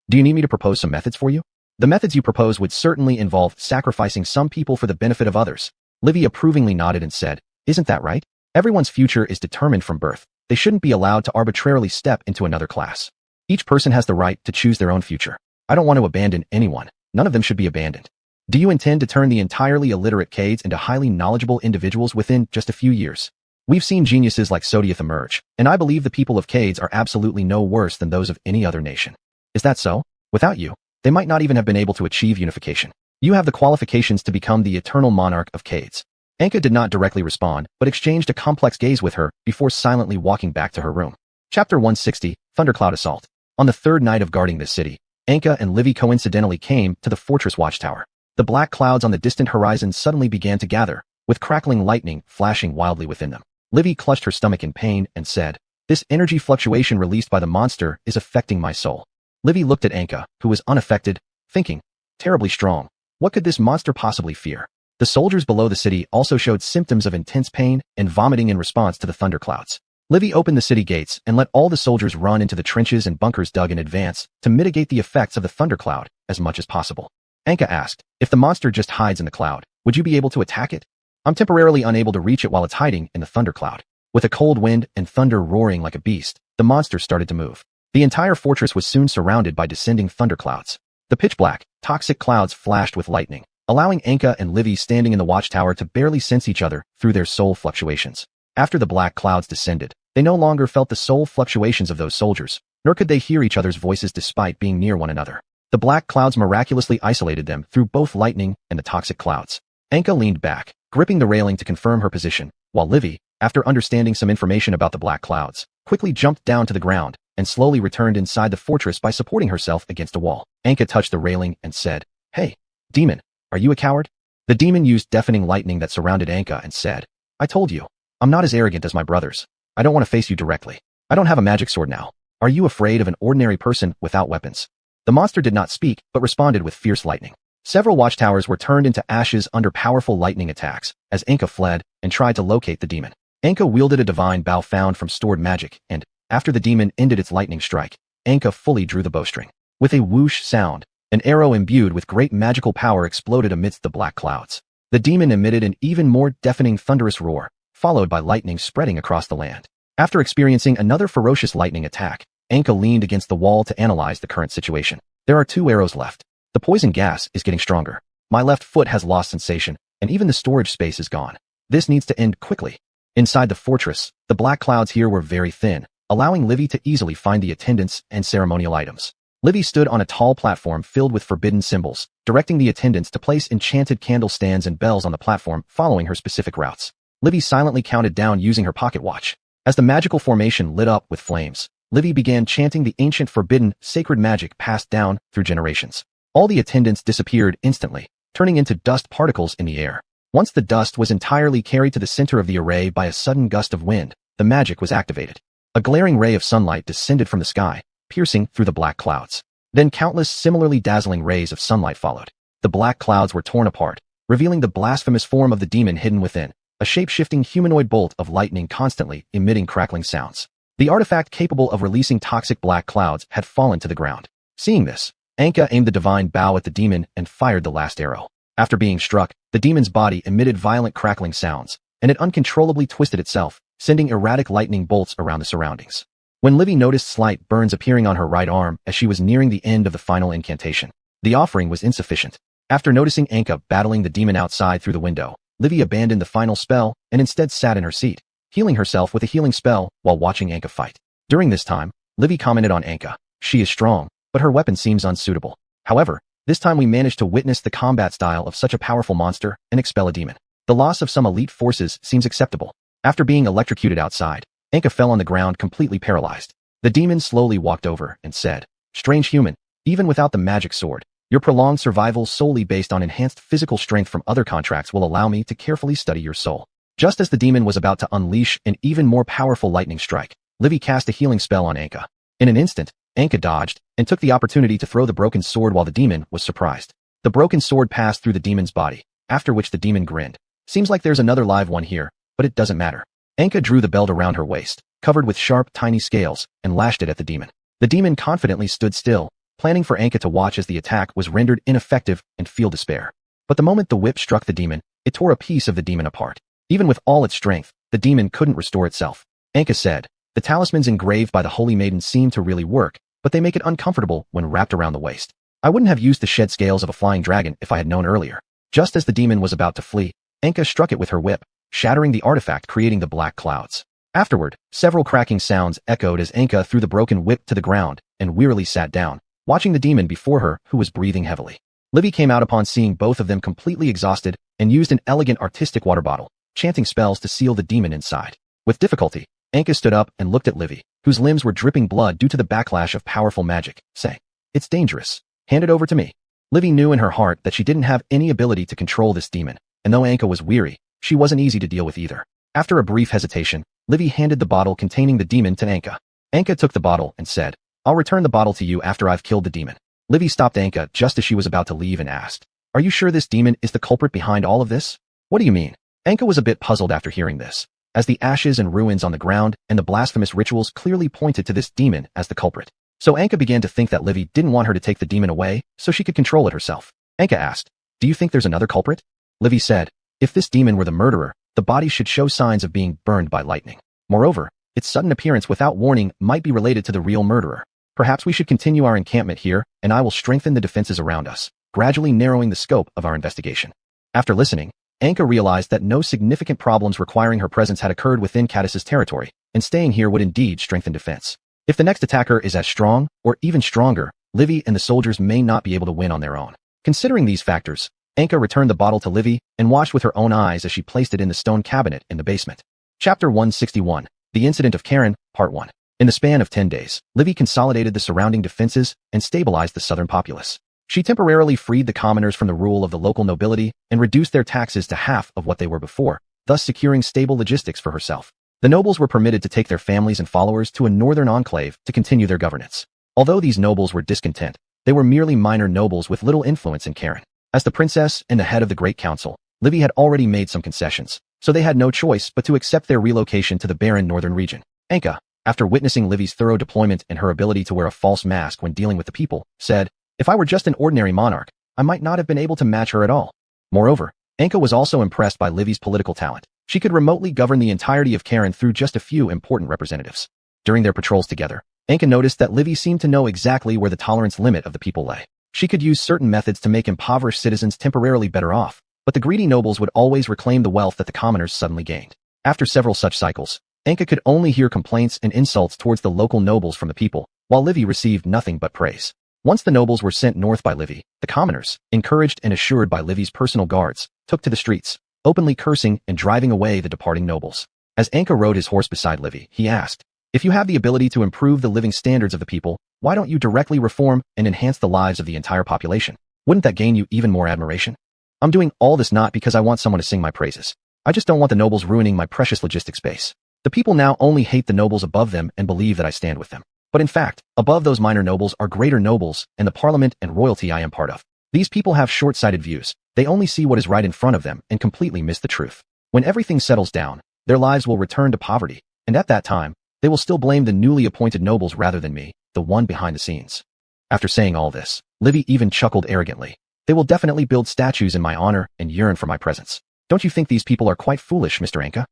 Do you need me to propose some methods for you?" "The methods you propose would certainly involve sacrificing some people for the benefit of others." Livy approvingly nodded and said, "Isn't that right? Everyone's future is determined from birth. They shouldn't be allowed to arbitrarily step into another class. Each person has the right to choose their own future. I don't want to abandon anyone. None of them should be abandoned." "Do you intend to turn the entirely illiterate Cades into highly knowledgeable individuals within just a few years? We've seen geniuses like Sodiath emerge, and I believe the people of Cades are absolutely no worse than those of any other nation." "Is that so? Without you, they might not even have been able to achieve unification. You have the qualifications to become the eternal monarch of Cades." Anka did not directly respond, but exchanged a complex gaze with her before silently walking back to her room. Chapter 160, Thundercloud Assault. On the third night of guarding this city, Anka and Livy coincidentally came to the fortress watchtower. The black clouds on the distant horizon suddenly began to gather, with crackling lightning flashing wildly within them. Livy clutched her stomach in pain and said, "This energy fluctuation released by the monster is affecting my soul." Livy looked at Anka, who was unaffected, thinking, "Terribly strong. What could this monster possibly fear?" The soldiers below the city also showed symptoms of intense pain and vomiting in response to the thunderclouds. Livy opened the city gates and let all the soldiers run into the trenches and bunkers dug in advance to mitigate the effects of the thundercloud as much as possible. Anka asked, "If the monster just hides in the cloud, would you be able to attack it?" "I'm temporarily unable to reach it while it's hiding in the thundercloud." With a cold wind and thunder roaring like a beast, the monster started to move. The entire fortress was soon surrounded by descending thunderclouds. The pitch-black, toxic clouds flashed with lightning, allowing Anka and Livy standing in the watchtower to barely sense each other through their soul fluctuations. After the black clouds descended, they no longer felt the soul fluctuations of those soldiers, nor could they hear each other's voices despite being near one another. The black clouds miraculously isolated them through both lightning and the toxic clouds. Anka leaned back, gripping the railing to confirm her position, while Livy, after understanding some information about the black clouds, quickly jumped down to the ground and slowly returned inside the fortress by supporting herself against a wall. Anka touched the railing and said, "Hey, demon. Are you a coward?" The demon used deafening lightning that surrounded Anka and said, "I told you, I'm not as arrogant as my brothers. I don't want to face you directly. I don't have a magic sword now. Are you afraid of an ordinary person without weapons?" The monster did not speak, but responded with fierce lightning. Several watchtowers were turned into ashes under powerful lightning attacks as Anka fled and tried to locate the demon. Anka wielded a divine bow found from stored magic, and, after the demon ended its lightning strike, Anka fully drew the bowstring. With a whoosh sound, an arrow imbued with great magical power exploded amidst the black clouds. The demon emitted an even more deafening thunderous roar, followed by lightning spreading across the land. After experiencing another ferocious lightning attack, Anka leaned against the wall to analyze the current situation. "There are 2 arrows left. The poison gas is getting stronger. My left foot has lost sensation, and even the storage space is gone. This needs to end quickly." Inside the fortress, the black clouds here were very thin, allowing Livy to easily find the attendants and ceremonial items. Livy stood on a tall platform filled with forbidden symbols, directing the attendants to place enchanted candle stands and bells on the platform following her specific routes. Livy silently counted down using her pocket watch. As the magical formation lit up with flames, Livy began chanting the ancient forbidden, sacred magic passed down through generations. All the attendants disappeared instantly, turning into dust particles in the air. Once the dust was entirely carried to the center of the array by a sudden gust of wind, the magic was activated. A glaring ray of sunlight descended from the sky, piercing through the black clouds. Then countless similarly dazzling rays of sunlight followed. The black clouds were torn apart, revealing the blasphemous form of the demon hidden within, a shape-shifting humanoid bolt of lightning constantly emitting crackling sounds. The artifact capable of releasing toxic black clouds had fallen to the ground. Seeing this, Anka aimed the divine bow at the demon and fired the last arrow. After being struck, the demon's body emitted violent crackling sounds, and it uncontrollably twisted itself, sending erratic lightning bolts around the surroundings. When Livy noticed slight burns appearing on her right arm as she was nearing the end of the final incantation, the offering was insufficient. After noticing Anka battling the demon outside through the window, Livy abandoned the final spell and instead sat in her seat, healing herself with a healing spell while watching Anka fight. During this time, Livy commented on Anka. She is strong, but her weapon seems unsuitable. However, this time we managed to witness the combat style of such a powerful monster and expel a demon. The loss of some elite forces seems acceptable. After being electrocuted outside, Anka fell on the ground completely paralyzed. The demon slowly walked over and said, "Strange human, even without the magic sword, your prolonged survival solely based on enhanced physical strength from other contracts will allow me to carefully study your soul." Just as the demon was about to unleash an even more powerful lightning strike, Livy cast a healing spell on Anka. In an instant, Anka dodged and took the opportunity to throw the broken sword while the demon was surprised. The broken sword passed through the demon's body, after which the demon grinned. "Seems like there's another live one here, but it doesn't matter." Anka drew the belt around her waist, covered with sharp, tiny scales, and lashed it at the demon. The demon confidently stood still, planning for Anka to watch as the attack was rendered ineffective and feel despair. But the moment the whip struck the demon, it tore a piece of the demon apart. Even with all its strength, the demon couldn't restore itself. Anka said, "The talismans engraved by the Holy Maiden seem to really work, but they make it uncomfortable when wrapped around the waist. I wouldn't have used the shed scales of a flying dragon if I had known earlier." Just as the demon was about to flee, Anka struck it with her whip, shattering the artifact, creating the black clouds. Afterward, several cracking sounds echoed as Anka threw the broken whip to the ground and wearily sat down, watching the demon before her who was breathing heavily. Livy came out upon seeing both of them completely exhausted and used an elegant artistic water bottle, chanting spells to seal the demon inside. With difficulty, Anka stood up and looked at Livy, whose limbs were dripping blood due to the backlash of powerful magic, saying, "It's dangerous. Hand it over to me." Livy knew in her heart that she didn't have any ability to control this demon, and though Anka was weary, she wasn't easy to deal with either. After a brief hesitation, Livy handed the bottle containing the demon to Anka. Anka took the bottle and said, "I'll return the bottle to you after I've killed the demon." Livy stopped Anka just as she was about to leave and asked, "Are you sure this demon is the culprit behind all of this?" "What do you mean?" Anka was a bit puzzled after hearing this, as the ashes and ruins on the ground and the blasphemous rituals clearly pointed to this demon as the culprit. So Anka began to think that Livy didn't want her to take the demon away so she could control it herself. Anka asked, "Do you think there's another culprit?" Livy said, "If this demon were the murderer, the body should show signs of being burned by lightning. Moreover, its sudden appearance without warning might be related to the real murderer. Perhaps we should continue our encampment here, and I will strengthen the defenses around us, gradually narrowing the scope of our investigation." After listening, Anka realized that no significant problems requiring her presence had occurred within Cadis's territory, and staying here would indeed strengthen defense. If the next attacker is as strong, or even stronger, Livy and the soldiers may not be able to win on their own. Considering these factors, Anka returned the bottle to Livy and watched with her own eyes as she placed it in the stone cabinet in the basement. Chapter 161, The Incident of Karen, Part 1. In the span of 10 days, Livy consolidated the surrounding defenses and stabilized the southern populace. She temporarily freed the commoners from the rule of the local nobility and reduced their taxes to half of what they were before, thus securing stable logistics for herself. The nobles were permitted to take their families and followers to a northern enclave to continue their governance. Although these nobles were discontent, they were merely minor nobles with little influence in Karen. As the princess and the head of the Great Council, Livy had already made some concessions, so they had no choice but to accept their relocation to the barren northern region. Anka, after witnessing Livy's thorough deployment and her ability to wear a false mask when dealing with the people, said, "If I were just an ordinary monarch, I might not have been able to match her at all." Moreover, Anka was also impressed by Livy's political talent. She could remotely govern the entirety of Karen through just a few important representatives. During their patrols together, Anka noticed that Livy seemed to know exactly where the tolerance limit of the people lay. She could use certain methods to make impoverished citizens temporarily better off, but the greedy nobles would always reclaim the wealth that the commoners suddenly gained. After several such cycles, Anka could only hear complaints and insults towards the local nobles from the people, while Livy received nothing but praise. Once the nobles were sent north by Livy, the commoners, encouraged and assured by Livy's personal guards, took to the streets, openly cursing and driving away the departing nobles. As Anka rode his horse beside Livy, he asked, "If you have the ability to improve the living standards of the people, why don't you directly reform and enhance the lives of the entire population? Wouldn't that gain you even more admiration?" "I'm doing all this not because I want someone to sing my praises. I just don't want the nobles ruining my precious logistic space. The people now only hate the nobles above them and believe that I stand with them. But in fact, above those minor nobles are greater nobles and the parliament and royalty I am part of. These people have short-sighted views. They only see what is right in front of them and completely miss the truth. When everything settles down, their lives will return to poverty, and at that time, they will still blame the newly appointed nobles rather than me, the one behind the scenes." After saying all this, Livy even chuckled arrogantly. "They will definitely build statues in my honor and yearn for my presence. Don't you think these people are quite foolish, Mr. Anka?"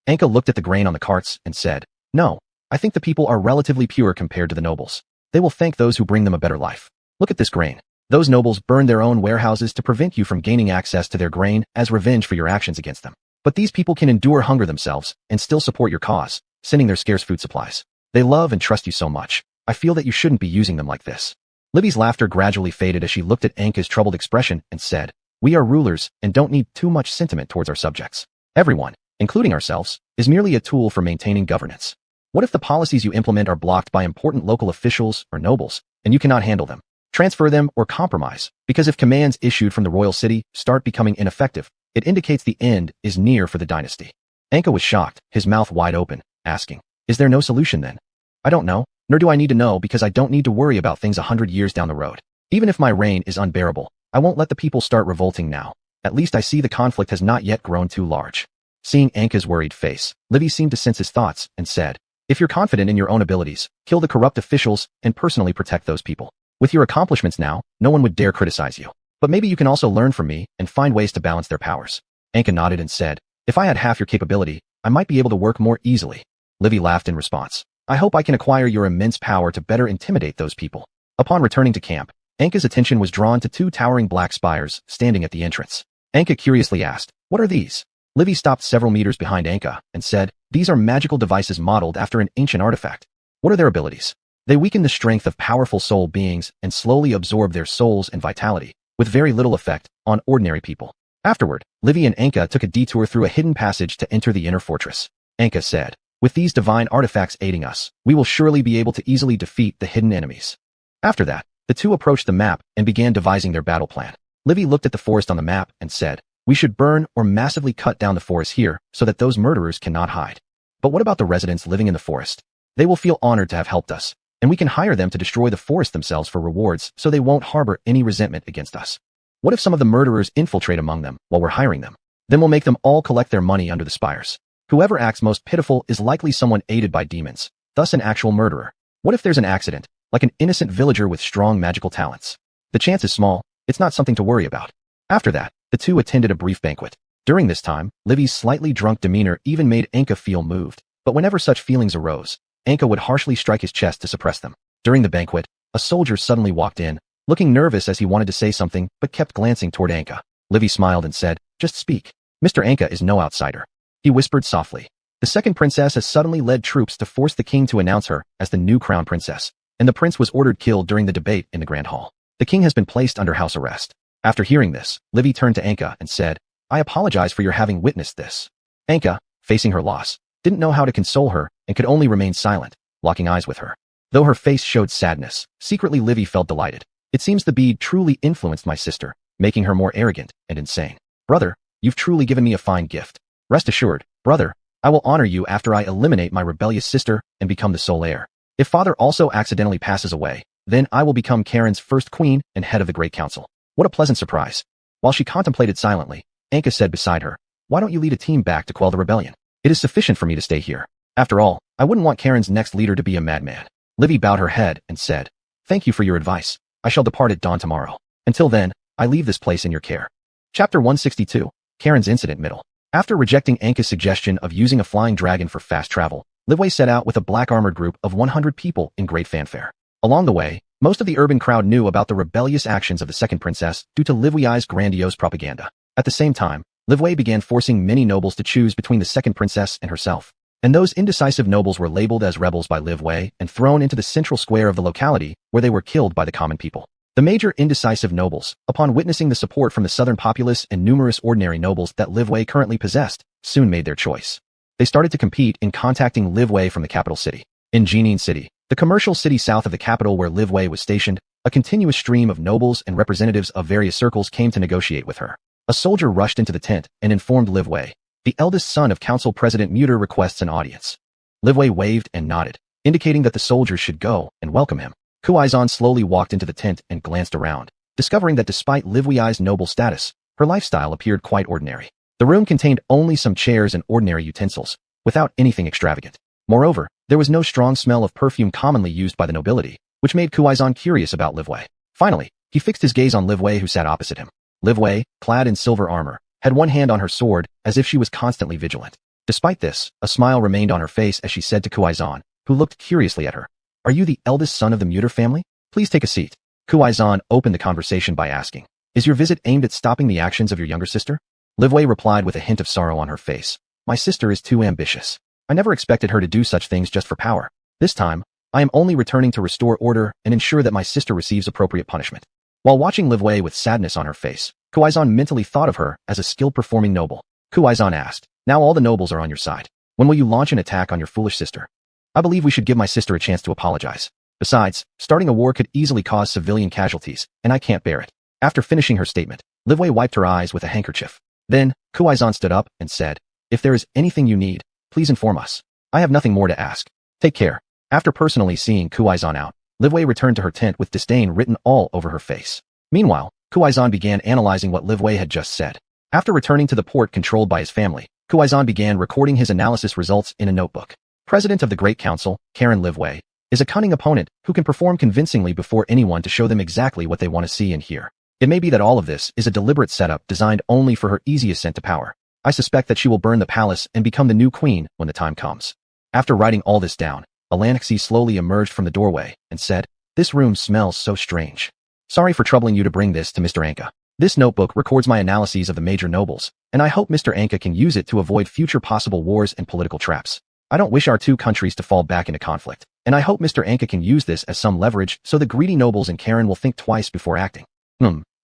Anka looked at the grain on the carts and said, "No, I think the people are relatively pure compared to the nobles. They will thank those who bring them a better life. Look at this grain. Those nobles burned their own warehouses to prevent you from gaining access to their grain as revenge for your actions against them. But these people can endure hunger themselves and still support your cause, sending their scarce food supplies. They love and trust you so much. I feel that you shouldn't be using them like this. Livy's laughter gradually faded as she looked at Anka's troubled expression and said, we are rulers and don't need too much sentiment towards our subjects. Everyone, including ourselves, is merely a tool for maintaining governance. What if the policies you implement are blocked by important local officials or nobles, and you cannot handle them? Transfer them or compromise, because if commands issued from the royal city start becoming ineffective, it indicates the end is near for the dynasty. Anka was shocked, his mouth wide open, asking, is there no solution then? I don't know, nor do I need to know because I don't need to worry about things 100 years down the road. Even if my reign is unbearable, I won't let the people start revolting now. At least I see the conflict has not yet grown too large. Seeing Anka's worried face, Livy seemed to sense his thoughts and said, if you're confident in your own abilities, kill the corrupt officials and personally protect those people. With your accomplishments now, no one would dare criticize you. But maybe you can also learn from me and find ways to balance their powers. Anka nodded and said, if I had half your capability, I might be able to work more easily. Livy laughed in response. I hope I can acquire your immense power to better intimidate those people. Upon returning to camp, Anka's attention was drawn to two towering black spires standing at the entrance. Anka curiously asked, what are these? Livy stopped several meters behind Anka and said, these are magical devices modeled after an ancient artifact. What are their abilities? They weaken the strength of powerful soul beings and slowly absorb their souls and vitality, with very little effect on ordinary people. Afterward, Livy and Anka took a detour through a hidden passage to enter the inner fortress. Anka said, with these divine artifacts aiding us, we will surely be able to easily defeat the hidden enemies. After that, the two approached the map and began devising their battle plan. Livy looked at the forest on the map and said, we should burn or massively cut down the forest here so that those murderers cannot hide. But what about the residents living in the forest? They will feel honored to have helped us, and we can hire them to destroy the forest themselves for rewards so they won't harbor any resentment against us. What if some of the murderers infiltrate among them while we're hiring them? Then we'll make them all collect their money under the spires. Whoever acts most pitiful is likely someone aided by demons, thus an actual murderer. What if there's an accident, like an innocent villager with strong magical talents? The chance is small, it's not something to worry about. After that, the two attended a brief banquet. During this time, Livy's slightly drunk demeanor even made Anka feel moved, but whenever such feelings arose, Anka would harshly strike his chest to suppress them. During the banquet, a soldier suddenly walked in, looking nervous as he wanted to say something but kept glancing toward Anka. Livy smiled and said, just speak. Mr. Anka is no outsider. He whispered softly. The second princess has suddenly led troops to force the king to announce her as the new crown princess, and the prince was ordered killed during the debate in the Grand Hall. The king has been placed under house arrest. After hearing this, Livy turned to Anka and said, I apologize for your having witnessed this. Anka, facing her loss, didn't know how to console her and could only remain silent, locking eyes with her. Though her face showed sadness, secretly Livy felt delighted. It seems the bead truly influenced my sister, making her more arrogant and insane. Brother, you've truly given me a fine gift. Rest assured, brother, I will honor you after I eliminate my rebellious sister and become the sole heir. If father also accidentally passes away, then I will become Karen's first queen and head of the Great Council. What a pleasant surprise. While she contemplated silently, Anka said beside her, why don't you lead a team back to quell the rebellion? It is sufficient for me to stay here. After all, I wouldn't want Karen's next leader to be a madman. Livy bowed her head and said, thank you for your advice. I shall depart at dawn tomorrow. Until then, I leave this place in your care. Chapter 162, Karen's Incident Middle. After rejecting Anka's suggestion of using a flying dragon for fast travel, Livway set out with a black armored group of 100 people in great fanfare. Along the way, most of the urban crowd knew about the rebellious actions of the second princess due to Livway's grandiose propaganda. At the same time, Livway began forcing many nobles to choose between the second princess and herself. And those indecisive nobles were labeled as rebels by Livway and thrown into the central square of the locality where they were killed by the common people. The major indecisive nobles, upon witnessing the support from the southern populace and numerous ordinary nobles that Livway currently possessed, soon made their choice. They started to compete in contacting Livway from the capital city. In Jining City, the commercial city south of the capital where Livway was stationed, a continuous stream of nobles and representatives of various circles came to negotiate with her. A soldier rushed into the tent and informed Livway, the eldest son of Council President Muter requests an audience. Livway waved and nodded, indicating that the soldiers should go and welcome him. Xuanhuan slowly walked into the tent and glanced around, discovering that despite Livway's noble status, her lifestyle appeared quite ordinary. The room contained only some chairs and ordinary utensils, without anything extravagant. Moreover, there was no strong smell of perfume commonly used by the nobility, which made Xuanhuan curious about Livway. Finally, he fixed his gaze on Livway who sat opposite him. Livway, clad in silver armor, had one hand on her sword as if she was constantly vigilant. Despite this, a smile remained on her face as she said to Xuanhuan, who looked curiously at her, "Are you the eldest son of the Muter family? Please take a seat." Xuanhuan opened the conversation by asking, "Is your visit aimed at stopping the actions of your younger sister?" Livway replied with a hint of sorrow on her face, "My sister is too ambitious. I never expected her to do such things just for power. This time, I am only returning to restore order and ensure that my sister receives appropriate punishment. While watching Liv Wei with sadness on her face, Xuanhuan mentally thought of her as a skilled performing noble. Xuanhuan asked, now all the nobles are on your side. When will you launch an attack on your foolish sister? I believe we should give my sister a chance to apologize. Besides, starting a war could easily cause civilian casualties, and I can't bear it. After finishing her statement, Liv Wei wiped her eyes with a handkerchief. Then, Xuanhuan stood up and said, if there is anything you need, please inform us. I have nothing more to ask. Take care. After personally seeing Xuanhuan out, Liv Wei returned to her tent with disdain written all over her face. Meanwhile, Xuanhuan began analyzing what Liv Wei had just said. After returning to the port controlled by his family, Xuanhuan began recording his analysis results in a notebook. President of the Great Council, Karen Liv Wei, is a cunning opponent who can perform convincingly before anyone to show them exactly what they want to see and hear. It may be that all of this is a deliberate setup designed only for her easy ascent to power. I suspect that she will burn the palace and become the new queen when the time comes. After writing all this down, Xuanhuan slowly emerged from the doorway and said, this room smells so strange. Sorry for troubling you to bring this to Mr. Anka. This notebook records my analyses of the major nobles, and I hope Mr. Anka can use it to avoid future possible wars and political traps. I don't wish our two countries to fall back into conflict, and I hope Mr. Anka can use this as some leverage so the greedy nobles and Karen will think twice before acting.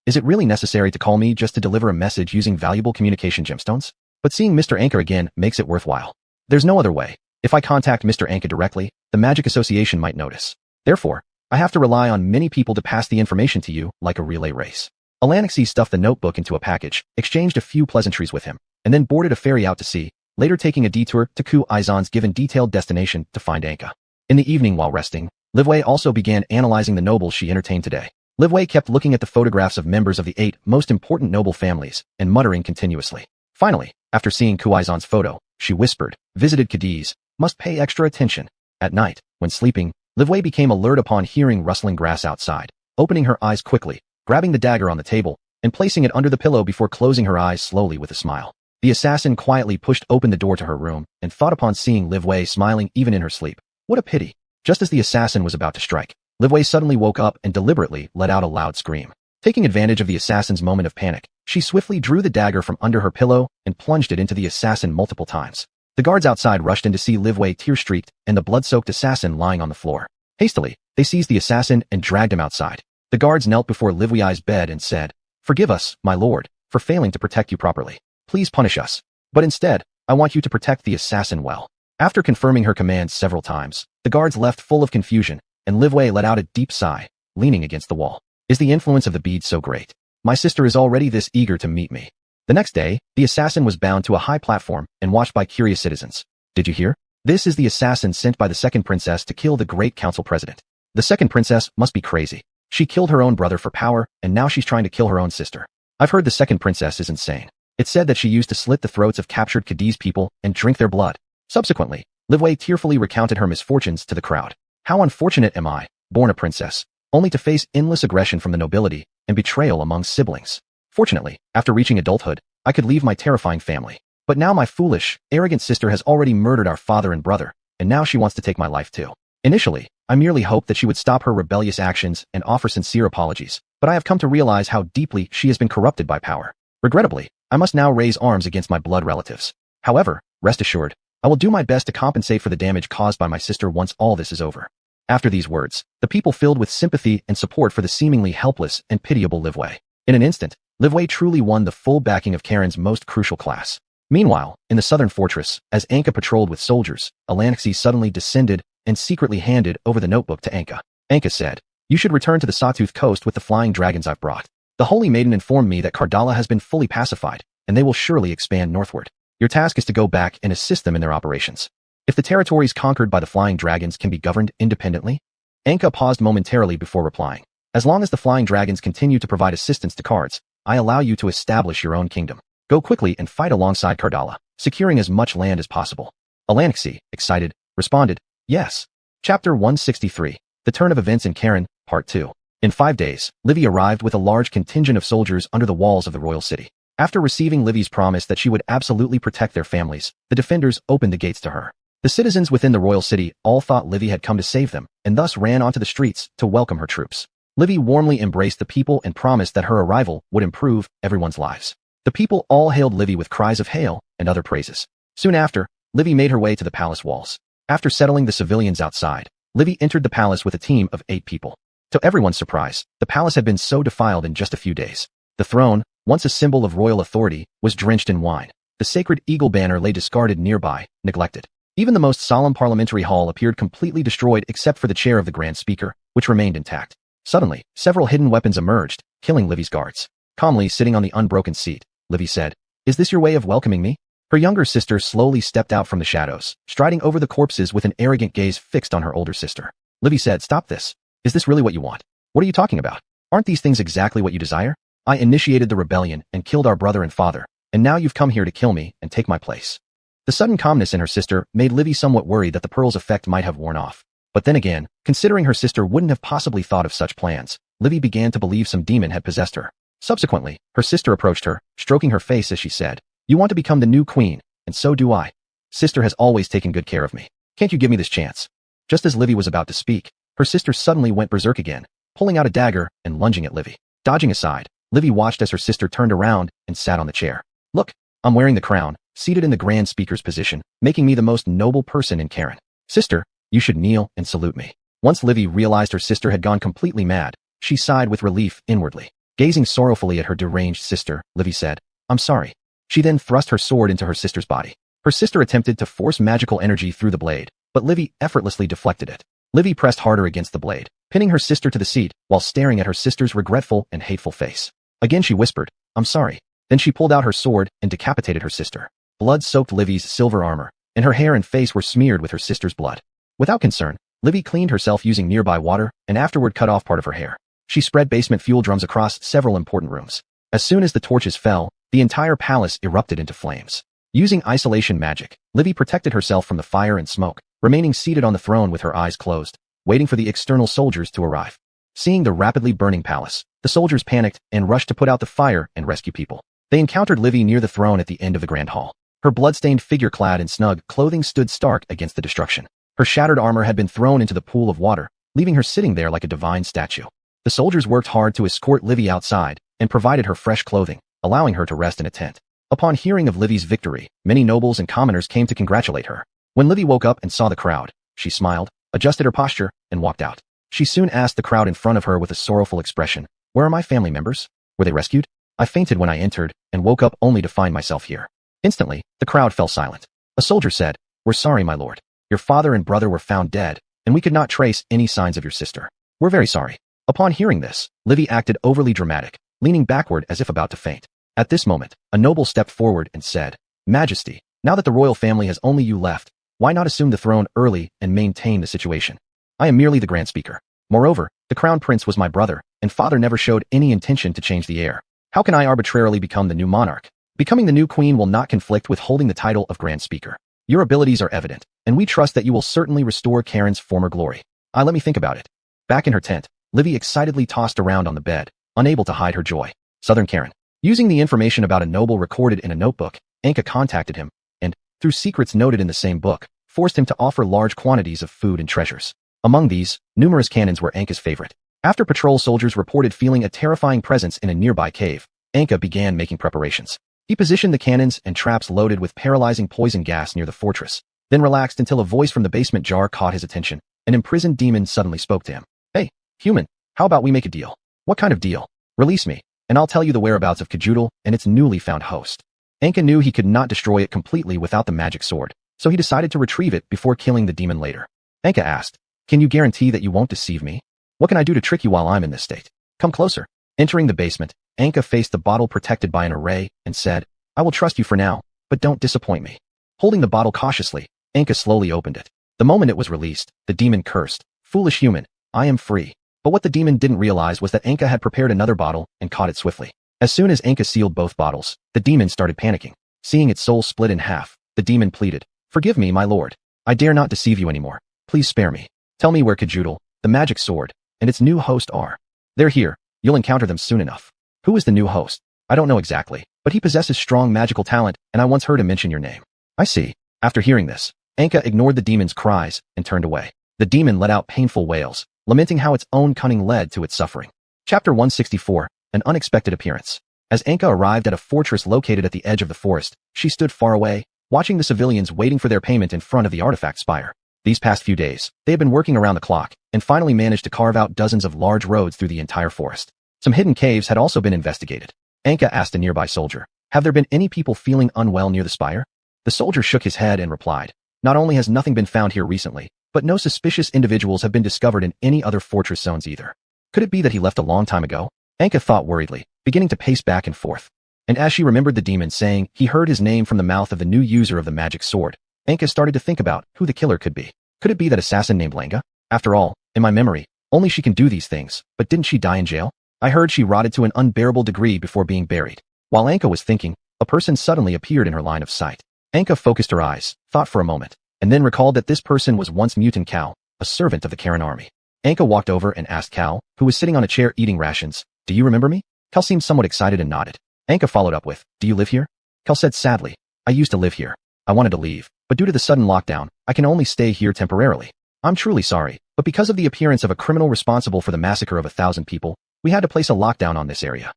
Is it really necessary to call me just to deliver a message using valuable communication gemstones? But seeing Mr. Anka again makes it worthwhile. There's no other way. If I contact Mr. Anka directly, the Magic Association might notice. Therefore, I have to rely on many people to pass the information to you, like a relay race. Xuanhuan stuffed the notebook into a package, exchanged a few pleasantries with him, and then boarded a ferry out to sea, later taking a detour to Xuanhuan's given detailed destination to find Anka. In the evening while resting, Liv Wei also began analyzing the nobles she entertained today. Liv Wei kept looking at the photographs of members of the 8 most important noble families and muttering continuously. Finally, after seeing Xuanhuan's photo, she whispered, visited Cadiz, must pay extra attention. At night, when sleeping, Liv Wei became alert upon hearing rustling grass outside, opening her eyes quickly, grabbing the dagger on the table, and placing it under the pillow before closing her eyes slowly with a smile. The assassin quietly pushed open the door to her room and thought upon seeing Liv Wei smiling even in her sleep. What a pity. Just as the assassin was about to strike, Liv Wei suddenly woke up and deliberately let out a loud scream. Taking advantage of the assassin's moment of panic, she swiftly drew the dagger from under her pillow and plunged it into the assassin multiple times. The guards outside rushed in to see Liv Wei tear-streaked and the blood-soaked assassin lying on the floor. Hastily, they seized the assassin and dragged him outside. The guards knelt before Liv Wei's bed and said, forgive us, my lord, for failing to protect you properly. Please punish us. But instead, I want you to protect the assassin well. After confirming her commands several times, the guards left full of confusion, and Liv Wei let out a deep sigh, leaning against the wall. Is the influence of the bead so great? My sister is already this eager to meet me. The next day, the assassin was bound to a high platform and watched by curious citizens. Did you hear? This is the assassin sent by the second princess to kill the Great Council president. The second princess must be crazy. She killed her own brother for power, and now she's trying to kill her own sister. I've heard the second princess is insane. It's said that she used to slit the throats of captured Cadiz people and drink their blood. Subsequently, Liv Wei tearfully recounted her misfortunes to the crowd. How unfortunate am I, born a princess, only to face endless aggression from the nobility and betrayal among siblings. Fortunately, after reaching adulthood, I could leave my terrifying family. But now my foolish, arrogant sister has already murdered our father and brother, and now she wants to take my life too. Initially, I merely hoped that she would stop her rebellious actions and offer sincere apologies, but I have come to realize how deeply she has been corrupted by power. Regrettably, I must now raise arms against my blood relatives. However, rest assured, I will do my best to compensate for the damage caused by my sister once all this is over. After these words, the people filled with sympathy and support for the seemingly helpless and pitiable Liv Wei. In an instant, Liv Wei truly won the full backing of Karen's most crucial class. Meanwhile, in the southern fortress, as Anka patrolled with soldiers, Xuanhuan suddenly descended and secretly handed over the notebook to Anka. Anka said, you should return to the Sawtooth Coast with the flying dragons I've brought. The Holy Maiden informed me that Kardala has been fully pacified, and they will surely expand northward. Your task is to go back and assist them in their operations. If the territories conquered by the flying dragons can be governed independently? Anka paused momentarily before replying. As long as the flying dragons continue to provide assistance to Cards, I allow you to establish your own kingdom. Go quickly and fight alongside Kardala, securing as much land as possible. Xuanhuan, excited, responded, yes. Chapter 163. The Turn of Events in Karen, Part 2. In 5 days, Livy arrived with a large contingent of soldiers under the walls of the royal city. After receiving Livy's promise that she would absolutely protect their families, the defenders opened the gates to her. The citizens within the royal city all thought Livy had come to save them, and thus ran onto the streets to welcome her troops. Livy warmly embraced the people and promised that her arrival would improve everyone's lives. The people all hailed Livy with cries of hail and other praises. Soon after, Livy made her way to the palace walls. After settling the civilians outside, Livy entered the palace with a team of 8 people. To everyone's surprise, the palace had been so defiled in just a few days. The throne, once a symbol of royal authority, was drenched in wine. The sacred eagle banner lay discarded nearby, neglected. Even the most solemn parliamentary hall appeared completely destroyed except for the chair of the Grand Speaker, which remained intact. Suddenly, several hidden weapons emerged, killing Livy's guards. Calmly sitting on the unbroken seat, Livy said, "Is this your way of welcoming me?" Her younger sister slowly stepped out from the shadows, striding over the corpses with an arrogant gaze fixed on her older sister. Livy said, "Stop this. Is this really what you want? What are you talking about? Aren't these things exactly what you desire? I initiated the rebellion and killed our brother and father, and now you've come here to kill me and take my place." The sudden calmness in her sister made Livy somewhat worried that the pearl's effect might have worn off. But then again, considering her sister wouldn't have possibly thought of such plans, Livy began to believe some demon had possessed her. Subsequently, her sister approached her, stroking her face as she said, "You want to become the new queen, and so do I. Sister has always taken good care of me. Can't you give me this chance?" Just as Livy was about to speak, her sister suddenly went berserk again, pulling out a dagger and lunging at Livy. Dodging aside, Livy watched as her sister turned around and sat on the chair. "Look, I'm wearing the crown, seated in the Grand Speaker's position, making me the most noble person in Karen. Sister, you should kneel and salute me." Once Livy realized her sister had gone completely mad, she sighed with relief inwardly. Gazing sorrowfully at her deranged sister, Livy said, "I'm sorry." She then thrust her sword into her sister's body. Her sister attempted to force magical energy through the blade, but Livy effortlessly deflected it. Livy pressed harder against the blade, pinning her sister to the seat while staring at her sister's regretful and hateful face. Again she whispered, "I'm sorry." Then she pulled out her sword and decapitated her sister. Blood soaked Livy's silver armor, and her hair and face were smeared with her sister's blood. Without concern, Livy cleaned herself using nearby water and afterward cut off part of her hair. She spread basement fuel drums across several important rooms. As soon as the torches fell, the entire palace erupted into flames. Using isolation magic, Livy protected herself from the fire and smoke, remaining seated on the throne with her eyes closed, waiting for the external soldiers to arrive. Seeing the rapidly burning palace, the soldiers panicked and rushed to put out the fire and rescue people. They encountered Livy near the throne at the end of the grand hall. Her blood-stained figure clad in snug clothing stood stark against the destruction. Her shattered armor had been thrown into the pool of water, leaving her sitting there like a divine statue. The soldiers worked hard to escort Livy outside and provided her fresh clothing, allowing her to rest in a tent. Upon hearing of Livy's victory, many nobles and commoners came to congratulate her. When Livy woke up and saw the crowd, she smiled, adjusted her posture, and walked out. She soon asked the crowd in front of her with a sorrowful expression, "Where are my family members? Were they rescued? I fainted when I entered and woke up only to find myself here." Instantly, the crowd fell silent. A soldier said, "We're sorry, my lord. Your father and brother were found dead, and we could not trace any signs of your sister. We're very sorry." Upon hearing this, Livy acted overly dramatic, leaning backward as if about to faint. At this moment, a noble stepped forward and said, "Majesty, now that the royal family has only you left, why not assume the throne early and maintain the situation? I am merely the Grand Speaker. Moreover, the Crown Prince was my brother, and father never showed any intention to change the heir. How can I arbitrarily become the new monarch? Becoming the new queen will not conflict with holding the title of Grand Speaker. Your abilities are evident, and we trust that you will certainly restore Karen's former glory. Let me think about it." Back in her tent, Livy excitedly tossed around on the bed, unable to hide her joy. Southern Karen. Using the information about a noble recorded in a notebook, Anka contacted him, and, through secrets noted in the same book, forced him to offer large quantities of food and treasures. Among these, numerous cannons were Anka's favorite. After patrol soldiers reported feeling a terrifying presence in a nearby cave, Anka began making preparations. He positioned the cannons and traps loaded with paralyzing poison gas near the fortress, then relaxed until a voice from the basement jar caught his attention. An imprisoned demon suddenly spoke to him. "Hey, human, how about we make a deal?" "What kind of deal?" "Release me, and I'll tell you the whereabouts of Kajudal and its newly found host." Anka knew he could not destroy it completely without the magic sword, so he decided to retrieve it before killing the demon later. Anka asked, "Can you guarantee that you won't deceive me? What can I do to trick you while I'm in this state? Come closer." Entering the basement, Anka faced the bottle protected by an array and said, "I will trust you for now, but don't disappoint me." Holding the bottle cautiously, Anka slowly opened it. The moment it was released, the demon cursed, "Foolish human, I am free." But what the demon didn't realize was that Anka had prepared another bottle and caught it swiftly. As soon as Anka sealed both bottles, the demon started panicking. Seeing its soul split in half, the demon pleaded, "Forgive me, my lord. I dare not deceive you anymore. Please spare me. Tell me where Kajudal, the magic sword, and its new host are. They're here. You'll encounter them soon enough." "Who is the new host?" "I don't know exactly, but he possesses strong magical talent, and I once heard him mention your name." "I see." After hearing this, Anka ignored the demon's cries and turned away. The demon let out painful wails, lamenting how its own cunning led to its suffering. Chapter 164, An Unexpected Appearance. As Anka arrived at a fortress located at the edge of the forest, she stood far away, watching the civilians waiting for their payment in front of the artifact spire. These past few days, they had been working around the clock and finally managed to carve out dozens of large roads through the entire forest. Some hidden caves had also been investigated. Anka asked a nearby soldier, "Have there been any people feeling unwell near the spire?" The soldier shook his head and replied, "Not only has nothing been found here recently, but no suspicious individuals have been discovered in any other fortress zones either. Could it be that he left a long time ago?" Anka thought worriedly, beginning to pace back and forth. And as she remembered the demon saying he heard his name from the mouth of the new user of the magic sword, Anka started to think about who the killer could be. Could it be that assassin named Langa? After all, in my memory, only she can do these things, but didn't she die in jail? I heard she rotted to an unbearable degree before being buried. While Anka was thinking, a person suddenly appeared in her line of sight. Anka focused her eyes, thought for a moment, and then recalled that this person was once Mutant Cal, a servant of the Karen army. Anka walked over and asked Cal, who was sitting on a chair eating rations, "Do you remember me?" Cal seemed somewhat excited and nodded. Anka followed up with, "Do you live here?" Cal said sadly, "I used to live here. I wanted to leave, but due to the sudden lockdown, I can only stay here temporarily. I'm truly sorry, but because of the appearance of a criminal responsible for the massacre of 1,000 people, we had to place a lockdown on this area."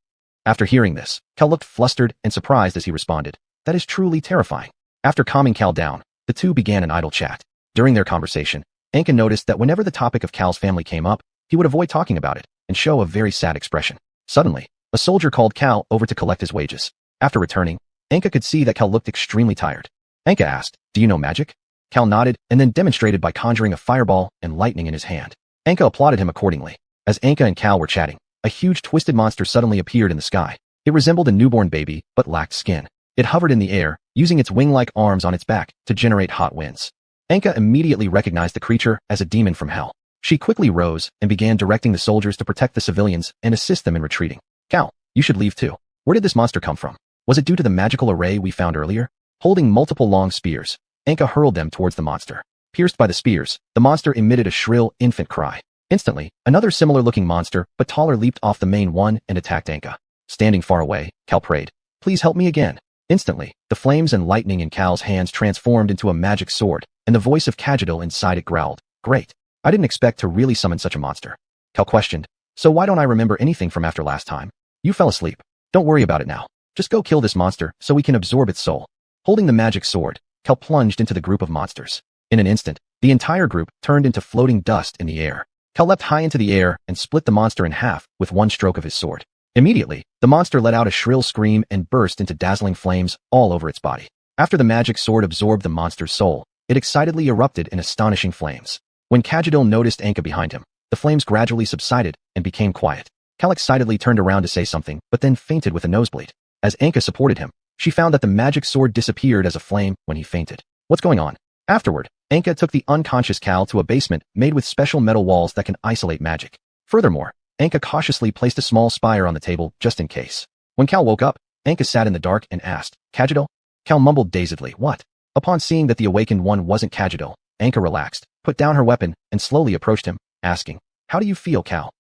After hearing this, Cal looked flustered and surprised as he responded, "That is truly terrifying." After calming Cal down, the two began an idle chat. During their conversation, Anka noticed that whenever the topic of Cal's family came up, he would avoid talking about it and show a very sad expression. Suddenly, a soldier called Cal over to collect his wages. After returning, Anka could see that Cal looked extremely tired. Anka asked, "Do you know magic?" Cal nodded and then demonstrated by conjuring a fireball and lightning in his hand. Anka applauded him accordingly. As Anka and Cal were chatting, a huge twisted monster suddenly appeared in the sky. It resembled a newborn baby, but lacked skin. It hovered in the air, using its wing-like arms on its back to generate hot winds. Anka immediately recognized the creature as a demon from hell. She quickly rose and began directing the soldiers to protect the civilians and assist them in retreating. "Cal, you should leave too. Where did this monster come from? Was it due to the magical array we found earlier?" Holding multiple long spears, Anka hurled them towards the monster. Pierced by the spears, the monster emitted a shrill infant cry. Instantly, another similar-looking monster, but taller, leaped off the main one and attacked Anka. Standing far away, Cal prayed, "Please help me again." Instantly, the flames and lightning in Cal's hands transformed into a magic sword, and the voice of Kajadil inside it growled, "Great. I didn't expect to really summon such a monster." Cal questioned, "So why don't I remember anything from after last time?" "You fell asleep. Don't worry about it now. Just go kill this monster so we can absorb its soul." Holding the magic sword, Cal plunged into the group of monsters. In an instant, the entire group turned into floating dust in the air. Cal leapt high into the air and split the monster in half with one stroke of his sword. Immediately, the monster let out a shrill scream and burst into dazzling flames all over its body. After the magic sword absorbed the monster's soul, it excitedly erupted in astonishing flames. When Kajadil noticed Anka behind him, the flames gradually subsided and became quiet. Cal excitedly turned around to say something, but then fainted with a nosebleed. As Anka supported him, she found that the magic sword disappeared as a flame when he fainted. "What's going on?" Afterward, Anka took the unconscious Cal to a basement made with special metal walls that can isolate magic. Furthermore, Anka cautiously placed a small spire on the table just in case. When Cal woke up, Anka sat in the dark and asked, "Kajadil?" Cal mumbled dazedly, "What?" Upon seeing that the awakened one wasn't Kajadil, Anka relaxed, put down her weapon, and slowly approached him, asking, "How do you feel, Cal?"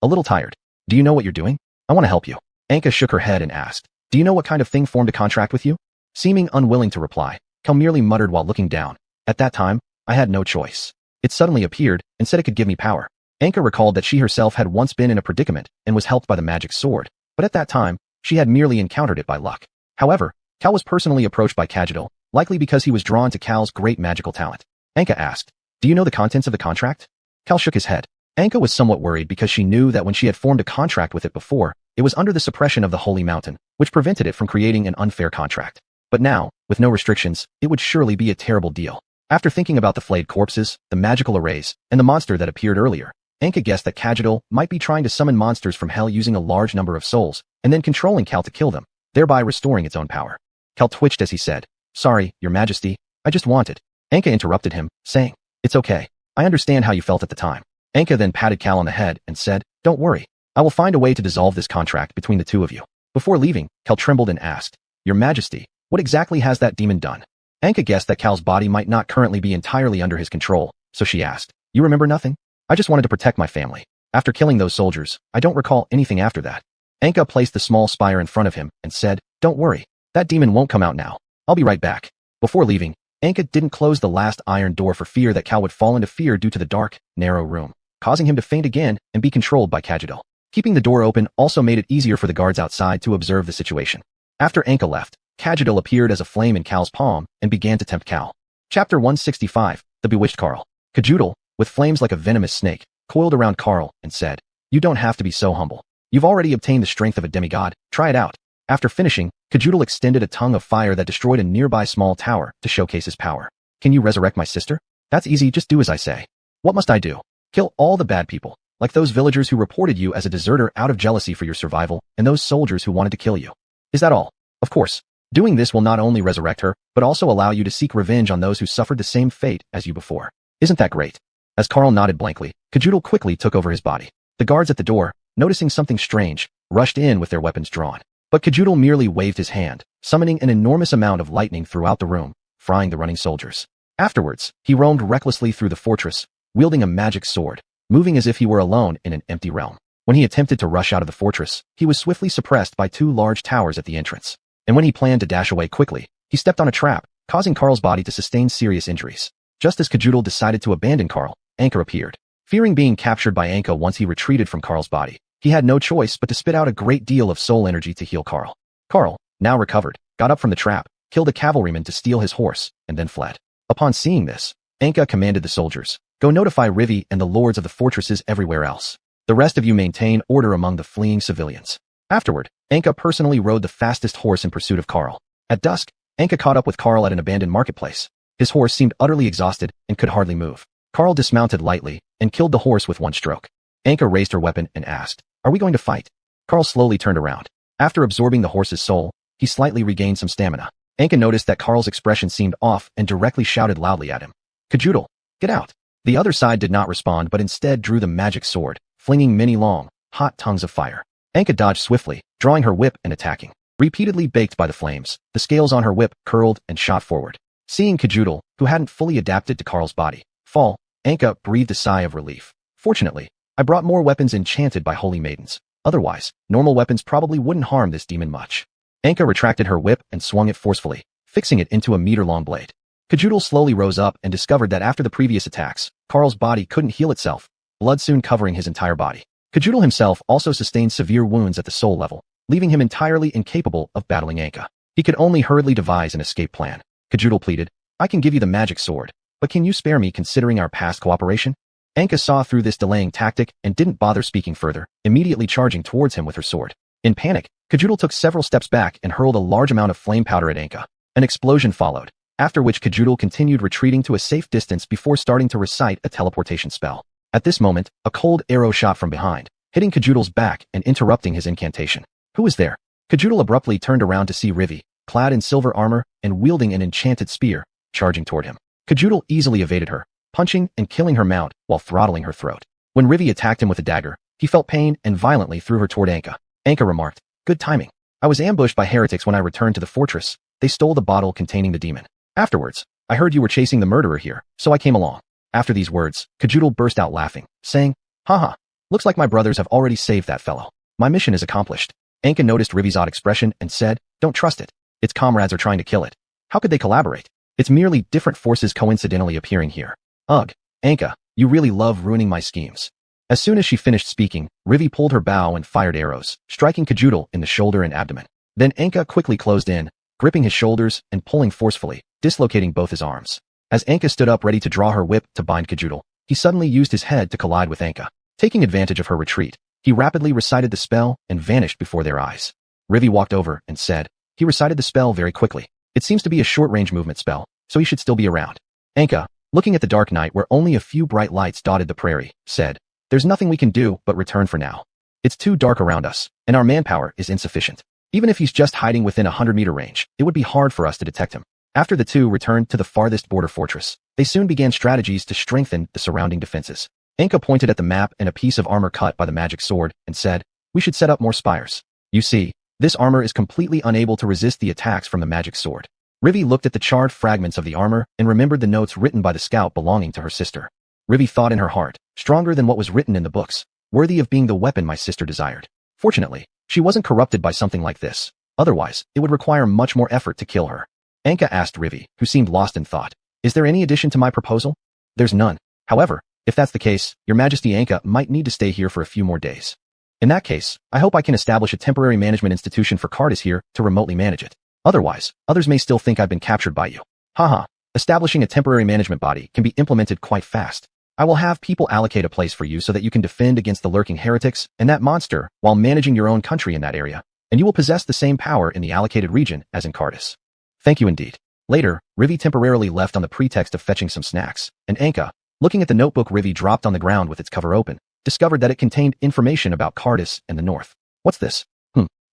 "A little tired. Do you know what you're doing?" "I want to help you." Anka shook her head and asked, "Do you know what kind of thing formed a contract with you?" Seeming unwilling to reply, Cal merely muttered while looking down, "At that time, I had no choice. It suddenly appeared and said it could give me power." Anka recalled that she herself had once been in a predicament and was helped by the magic sword, but at that time, she had merely encountered it by luck. However, Cal was personally approached by Kajadil, likely because he was drawn to Cal's great magical talent. Anka asked, "Do you know the contents of the contract?" Cal shook his head. Anka was somewhat worried because she knew that when she had formed a contract with it before, it was under the suppression of the Holy Mountain, which prevented it from creating an unfair contract. But now, with no restrictions, it would surely be a terrible deal. After thinking about the flayed corpses, the magical arrays, and the monster that appeared earlier, Anka guessed that Kajadil might be trying to summon monsters from hell using a large number of souls, and then controlling Cal to kill them, thereby restoring its own power. Cal twitched as he said, "Sorry, Your Majesty, I just wanted." Anka interrupted him, saying, "It's okay. I understand how you felt at the time." Anka then patted Cal on the head and said, "Don't worry. I will find a way to dissolve this contract between the two of you." Before leaving, Cal trembled and asked, "Your Majesty, what exactly has that demon done?" Anka guessed that Cal's body might not currently be entirely under his control, so she asked, "You remember nothing?" "I just wanted to protect my family. After killing those soldiers, I don't recall anything after that." Anka placed the small spire in front of him and said, "Don't worry. That demon won't come out now. I'll be right back." Before leaving, Anka didn't close the last iron door for fear that Cal would fall into fear due to the dark, narrow room, causing him to faint again and be controlled by Kajadil. Keeping the door open also made it easier for the guards outside to observe the situation. After Anka left, Kajadil appeared as a flame in Cal's palm and began to tempt Cal. Chapter 165, The Bewitched Carl. Kajudal, with flames like a venomous snake, coiled around Karl and said, "You don't have to be so humble. You've already obtained the strength of a demigod, try it out." After finishing, Kajudal extended a tongue of fire that destroyed a nearby small tower to showcase his power. "Can you resurrect my sister?" "That's easy, just do as I say." "What must I do?" "Kill all the bad people, like those villagers who reported you as a deserter out of jealousy for your survival, and those soldiers who wanted to kill you." "Is that all?" "Of course. Doing this will not only resurrect her, but also allow you to seek revenge on those who suffered the same fate as you before. Isn't that great?" As Karl nodded blankly, Kajudal quickly took over his body. The guards at the door, noticing something strange, rushed in with their weapons drawn. But Kajudal merely waved his hand, summoning an enormous amount of lightning throughout the room, frying the running soldiers. Afterwards, he roamed recklessly through the fortress, wielding a magic sword, moving as if he were alone in an empty realm. When he attempted to rush out of the fortress, he was swiftly suppressed by two large towers at the entrance. And when he planned to dash away quickly, he stepped on a trap, causing Karl's body to sustain serious injuries. Just as Kajudal decided to abandon Karl, Anka appeared. Fearing being captured by Anka once he retreated from Karl's body, he had no choice but to spit out a great deal of soul energy to heal Karl. Karl, now recovered, got up from the trap, killed a cavalryman to steal his horse, and then fled. Upon seeing this, Anka commanded the soldiers, "Go notify Rivi and the lords of the fortresses everywhere else. The rest of you maintain order among the fleeing civilians." Afterward, Anka personally rode the fastest horse in pursuit of Karl. At dusk, Anka caught up with Karl at an abandoned marketplace. His horse seemed utterly exhausted and could hardly move. Karl dismounted lightly and killed the horse with one stroke. Anka raised her weapon and asked, "Are we going to fight?" Karl slowly turned around. After absorbing the horse's soul, he slightly regained some stamina. Anka noticed that Karl's expression seemed off and directly shouted loudly at him, "Kajudal, get out!" The other side did not respond but instead drew the magic sword, flinging many long, hot tongues of fire. Anka dodged swiftly, drawing her whip and attacking. Repeatedly baked by the flames, the scales on her whip curled and shot forward. Seeing Kajudal, who hadn't fully adapted to Karl's body, fall, Anka breathed a sigh of relief. "Fortunately, I brought more weapons enchanted by holy maidens. Otherwise, normal weapons probably wouldn't harm this demon much." Anka retracted her whip and swung it forcefully, fixing it into a meter-long blade. Kajudal slowly rose up and discovered that after the previous attacks, Karl's body couldn't heal itself, blood soon covering his entire body. Kajudal himself also sustained severe wounds at the soul level, leaving him entirely incapable of battling Anka. He could only hurriedly devise an escape plan. Kajudal pleaded, "I can give you the magic sword, but can you spare me considering our past cooperation?" Anka saw through this delaying tactic and didn't bother speaking further, immediately charging towards him with her sword. In panic, Kajudal took several steps back and hurled a large amount of flame powder at Anka. An explosion followed, after which Kajudal continued retreating to a safe distance before starting to recite a teleportation spell. At this moment, a cold arrow shot from behind, hitting Kajudal's back and interrupting his incantation. "Who is there?" Kajudal abruptly turned around to see Rivi, clad in silver armor and wielding an enchanted spear, charging toward him. Kajudal easily evaded her, punching and killing her mount while throttling her throat. When Rivi attacked him with a dagger, he felt pain and violently threw her toward Anka. Anka remarked, "Good timing. I was ambushed by heretics when I returned to the fortress. They stole the bottle containing the demon. Afterwards, I heard you were chasing the murderer here, so I came along." After these words, Kajudal burst out laughing, saying, "Haha, looks like my brothers have already saved that fellow. My mission is accomplished." Anka noticed Rivi's odd expression and said, "Don't trust it. Its comrades are trying to kill it. How could they collaborate? It's merely different forces coincidentally appearing here." "Ugh, Anka, you really love ruining my schemes." As soon as she finished speaking, Rivi pulled her bow and fired arrows, striking Kajudal in the shoulder and abdomen. Then Anka quickly closed in, gripping his shoulders and pulling forcefully, dislocating both his arms. As Anka stood up ready to draw her whip to bind Kajudal, he suddenly used his head to collide with Anka. Taking advantage of her retreat, he rapidly recited the spell and vanished before their eyes. Rivi walked over and said, "He recited the spell very quickly. It seems to be a short-range movement spell, so he should still be around." Anka, looking at the dark night where only a few bright lights dotted the prairie, said, "There's nothing we can do but return for now. It's too dark around us, and our manpower is insufficient. Even if he's just hiding within a 100-meter range, it would be hard for us to detect him." After the two returned to the farthest border fortress, they soon began strategies to strengthen the surrounding defenses. Anka pointed at the map and a piece of armor cut by the magic sword and said, "We should set up more spires. You see, this armor is completely unable to resist the attacks from the magic sword." Rivi looked at the charred fragments of the armor and remembered the notes written by the scout belonging to her sister. Rivi thought in her heart, stronger than what was written in the books, worthy of being the weapon my sister desired. Fortunately, she wasn't corrupted by something like this. Otherwise, it would require much more effort to kill her. Anka asked Rivi, who seemed lost in thought, "Is there any addition to my proposal?" "There's none. However, if that's the case, Your Majesty Anka might need to stay here for a few more days. In that case, I hope I can establish a temporary management institution for Cardis here to remotely manage it. Otherwise, others may still think I've been captured by you." "Haha, Establishing a temporary management body can be implemented quite fast. I will have people allocate a place for you so that you can defend against the lurking heretics and that monster while managing your own country in that area, and you will possess the same power in the allocated region as in Cardis. Thank you indeed. Later, Rivi temporarily left on the pretext of fetching some snacks, and Anka, looking at the notebook Rivi dropped on the ground with its cover open, discovered that it contained information about Cardis and the north. What's this?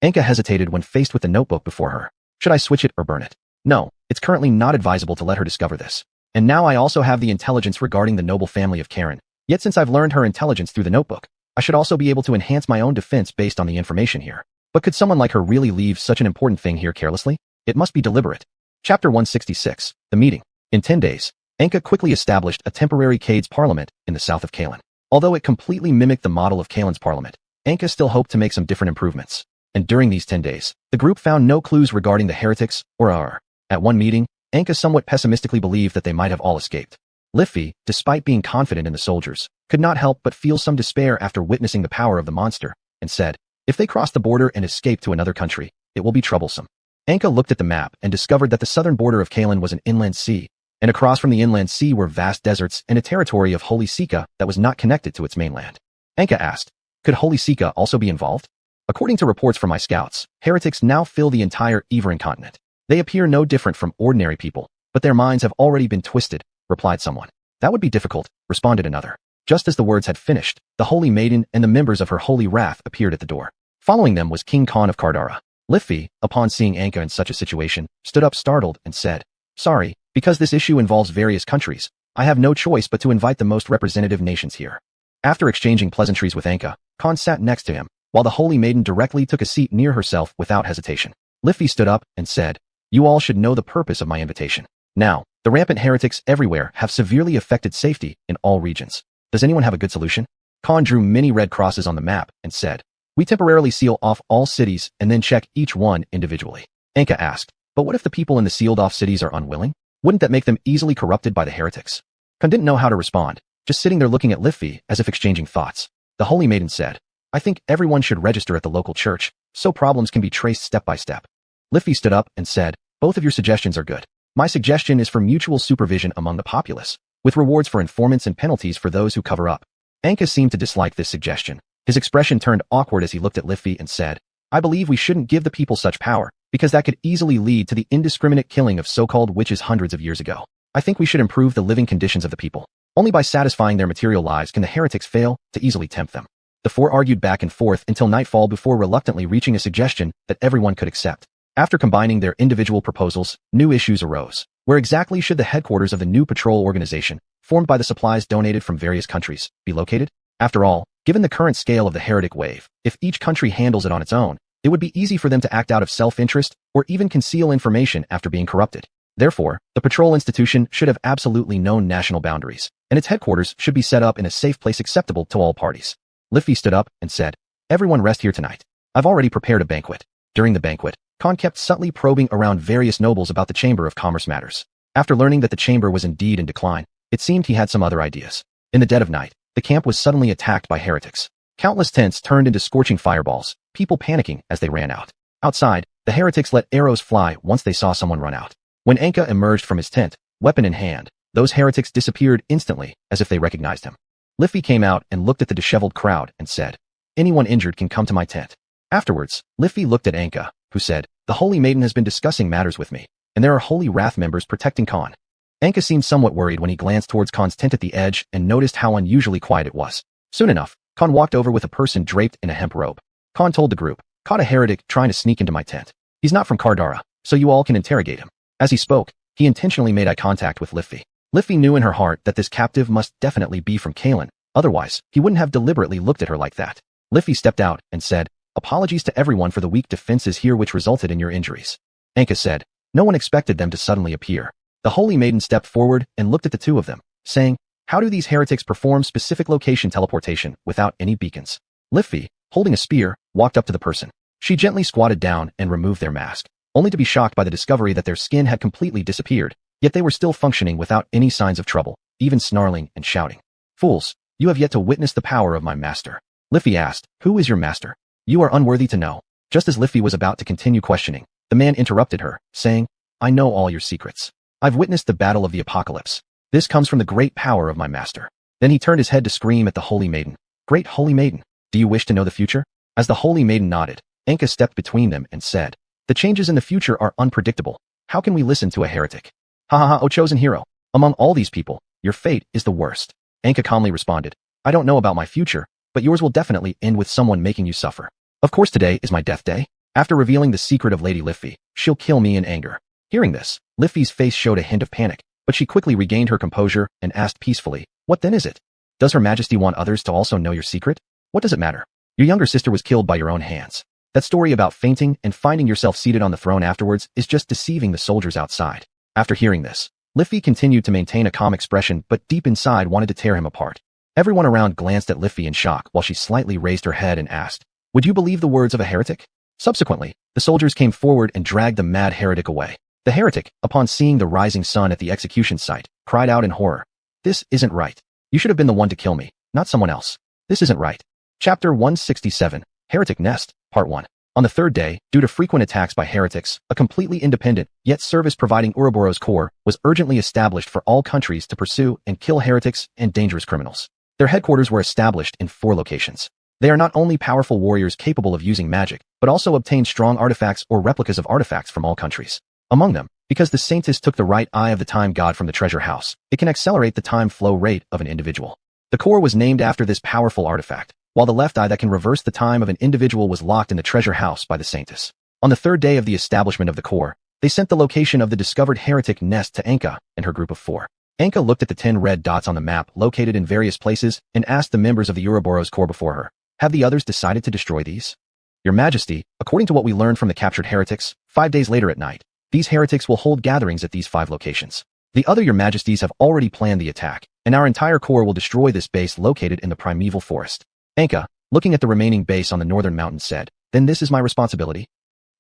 Anka hesitated when faced with the notebook before her. Should I switch it or burn it? No, it's currently not advisable to let her discover this. And now I also have the intelligence regarding the noble family of Karen. Yet since I've learned her intelligence through the notebook, I should also be able to enhance my own defense based on the information here. But could someone like her really leave such an important thing here carelessly? It must be deliberate. Chapter 166, The Meeting. In 10 days, Anka quickly established a temporary Cades parliament in the south of Kalen. Although it completely mimicked the model of Kalen's parliament, Anka still hoped to make some different improvements. And during these 10 days, the group found no clues regarding the heretics or Ar. At one meeting, Anka somewhat pessimistically believed that they might have all escaped. Liffey, despite being confident in the soldiers, could not help but feel some despair after witnessing the power of the monster, and said, if they cross the border and escape to another country, it will be troublesome. Anka looked at the map and discovered that the southern border of Kalen was an inland sea, and across from the inland sea were vast deserts and a territory of Holy Sika that was not connected to its mainland. Anka asked, could Holy Sika also be involved? According to reports from my scouts, heretics now fill the entire Everin continent. They appear no different from ordinary people, but their minds have already been twisted, replied someone. That would be difficult, responded another. Just as the words had finished, the Holy Maiden and the members of her holy wrath appeared at the door. Following them was King Khan of Kardara. Liffey, upon seeing Anka in such a situation, stood up startled and said, sorry, because this issue involves various countries, I have no choice but to invite the most representative nations here. After exchanging pleasantries with Anka, Khan sat next to him, while the Holy Maiden directly took a seat near herself without hesitation. Liffey stood up and said, you all should know the purpose of my invitation. Now, the rampant heretics everywhere have severely affected safety in all regions. Does anyone have a good solution? Khan drew many red crosses on the map and said, we temporarily seal off all cities and then check each one individually. Anka asked, but what if the people in the sealed off cities are unwilling? Wouldn't that make them easily corrupted by the heretics? Khan didn't know how to respond, just sitting there looking at Liffey as if exchanging thoughts. The Holy Maiden said, I think everyone should register at the local church, so problems can be traced step by step. Liffey stood up and said, both of your suggestions are good. My suggestion is for mutual supervision among the populace, with rewards for informants and penalties for those who cover up. Anka seemed to dislike this suggestion. His expression turned awkward as he looked at Liffey and said, I believe we shouldn't give the people such power, because that could easily lead to the indiscriminate killing of so-called witches hundreds of years ago. I think we should improve the living conditions of the people. Only by satisfying their material lives can the heretics fail to easily tempt them. The four argued back and forth until nightfall before reluctantly reaching a suggestion that everyone could accept. After combining their individual proposals, new issues arose. Where exactly should the headquarters of the new patrol organization, formed by the supplies donated from various countries, be located? After all, given the current scale of the heretic wave, if each country handles it on its own, it would be easy for them to act out of self-interest or even conceal information after being corrupted. Therefore, the patrol institution should have absolutely no national boundaries, and its headquarters should be set up in a safe place acceptable to all parties. Liffey stood up and said, everyone rest here tonight. I've already prepared a banquet. During the banquet, Khan kept subtly probing around various nobles about the Chamber of Commerce matters. After learning that the chamber was indeed in decline, it seemed he had some other ideas. In the dead of night, the camp was suddenly attacked by heretics. Countless tents turned into scorching fireballs, people panicking as they ran out. Outside, the heretics let arrows fly once they saw someone run out. When Anka emerged from his tent, weapon in hand, those heretics disappeared instantly as if they recognized him. Liffey came out and looked at the disheveled crowd and said, anyone injured can come to my tent. Afterwards, Liffey looked at Anka, who said, the Holy Maiden has been discussing matters with me, and there are Holy Wrath members protecting Khan. Anka seemed somewhat worried when he glanced towards Khan's tent at the edge and noticed how unusually quiet it was. Soon enough, Khan walked over with a person draped in a hemp robe. Khan told the group, caught a heretic trying to sneak into my tent. He's not from Kardara, so you all can interrogate him. As he spoke, he intentionally made eye contact with Liffey. Liffey knew in her heart that this captive must definitely be from Kalen, otherwise, he wouldn't have deliberately looked at her like that. Liffey stepped out and said, apologies to everyone for the weak defenses here which resulted in your injuries. Anka said, no one expected them to suddenly appear. The Holy Maiden stepped forward and looked at the two of them, saying, how do these heretics perform specific location teleportation without any beacons? Liffey, holding a spear, walked up to the person. She gently squatted down and removed their mask, only to be shocked by the discovery that their skin had completely disappeared, yet they were still functioning without any signs of trouble, even snarling and shouting. Fools, you have yet to witness the power of my master. Liffey asked, who is your master? You are unworthy to know. Just as Liffey was about to continue questioning, the man interrupted her, saying, I know all your secrets. I've witnessed the battle of the apocalypse. This comes from the great power of my master. Then he turned his head to scream at the Holy Maiden. Great Holy Maiden, do you wish to know the future? As the Holy Maiden nodded, Enka stepped between them and said, the changes in the future are unpredictable. How can we listen to a heretic? Ha ha ha, O chosen hero. Among all these people, your fate is the worst. Enka calmly responded, I don't know about my future, but yours will definitely end with someone making you suffer. Of course today is my death day. After revealing the secret of Lady Liffey, she'll kill me in anger. Hearing this, Liffey's face showed a hint of panic, but she quickly regained her composure and asked peacefully, what then is it? Does Her Majesty want others to also know your secret? What does it matter? Your younger sister was killed by your own hands. That story about fainting and finding yourself seated on the throne afterwards is just deceiving the soldiers outside. After hearing this, Liffey continued to maintain a calm expression but deep inside wanted to tear him apart. Everyone around glanced at Liffey in shock while she slightly raised her head and asked, would you believe the words of a heretic? Subsequently, the soldiers came forward and dragged the mad heretic away. The heretic, upon seeing the rising sun at the execution site, cried out in horror. This isn't right. You should have been the one to kill me, not someone else. This isn't right. Chapter 167, Heretic Nest, Part 1. On the third day, due to frequent attacks by heretics, a completely independent, yet service-providing Ouroboros Corps was urgently established for all countries to pursue and kill heretics and dangerous criminals. Their headquarters were established in 4 locations. They are not only powerful warriors capable of using magic, but also obtain strong artifacts or replicas of artifacts from all countries. Among them, because the Saintess took the right eye of the time god from the treasure house, it can accelerate the time flow rate of an individual. The core was named after this powerful artifact, while the left eye that can reverse the time of an individual was locked in the treasure house by the Saintess. On the third day of the establishment of the core, they sent the location of the discovered heretic nest to Enka and her group of 4. Enka looked at the 10 red dots on the map located in various places and asked the members of the Ouroboros Corps before her, have the others decided to destroy these? Your Majesty, according to what we learned from the captured heretics, 5 days later at night, these heretics will hold gatherings at these 5 locations. The other Your Majesties have already planned the attack, and our entire corps will destroy this base located in the primeval forest. Enka, looking at the remaining base on the northern mountain, said, then this is my responsibility?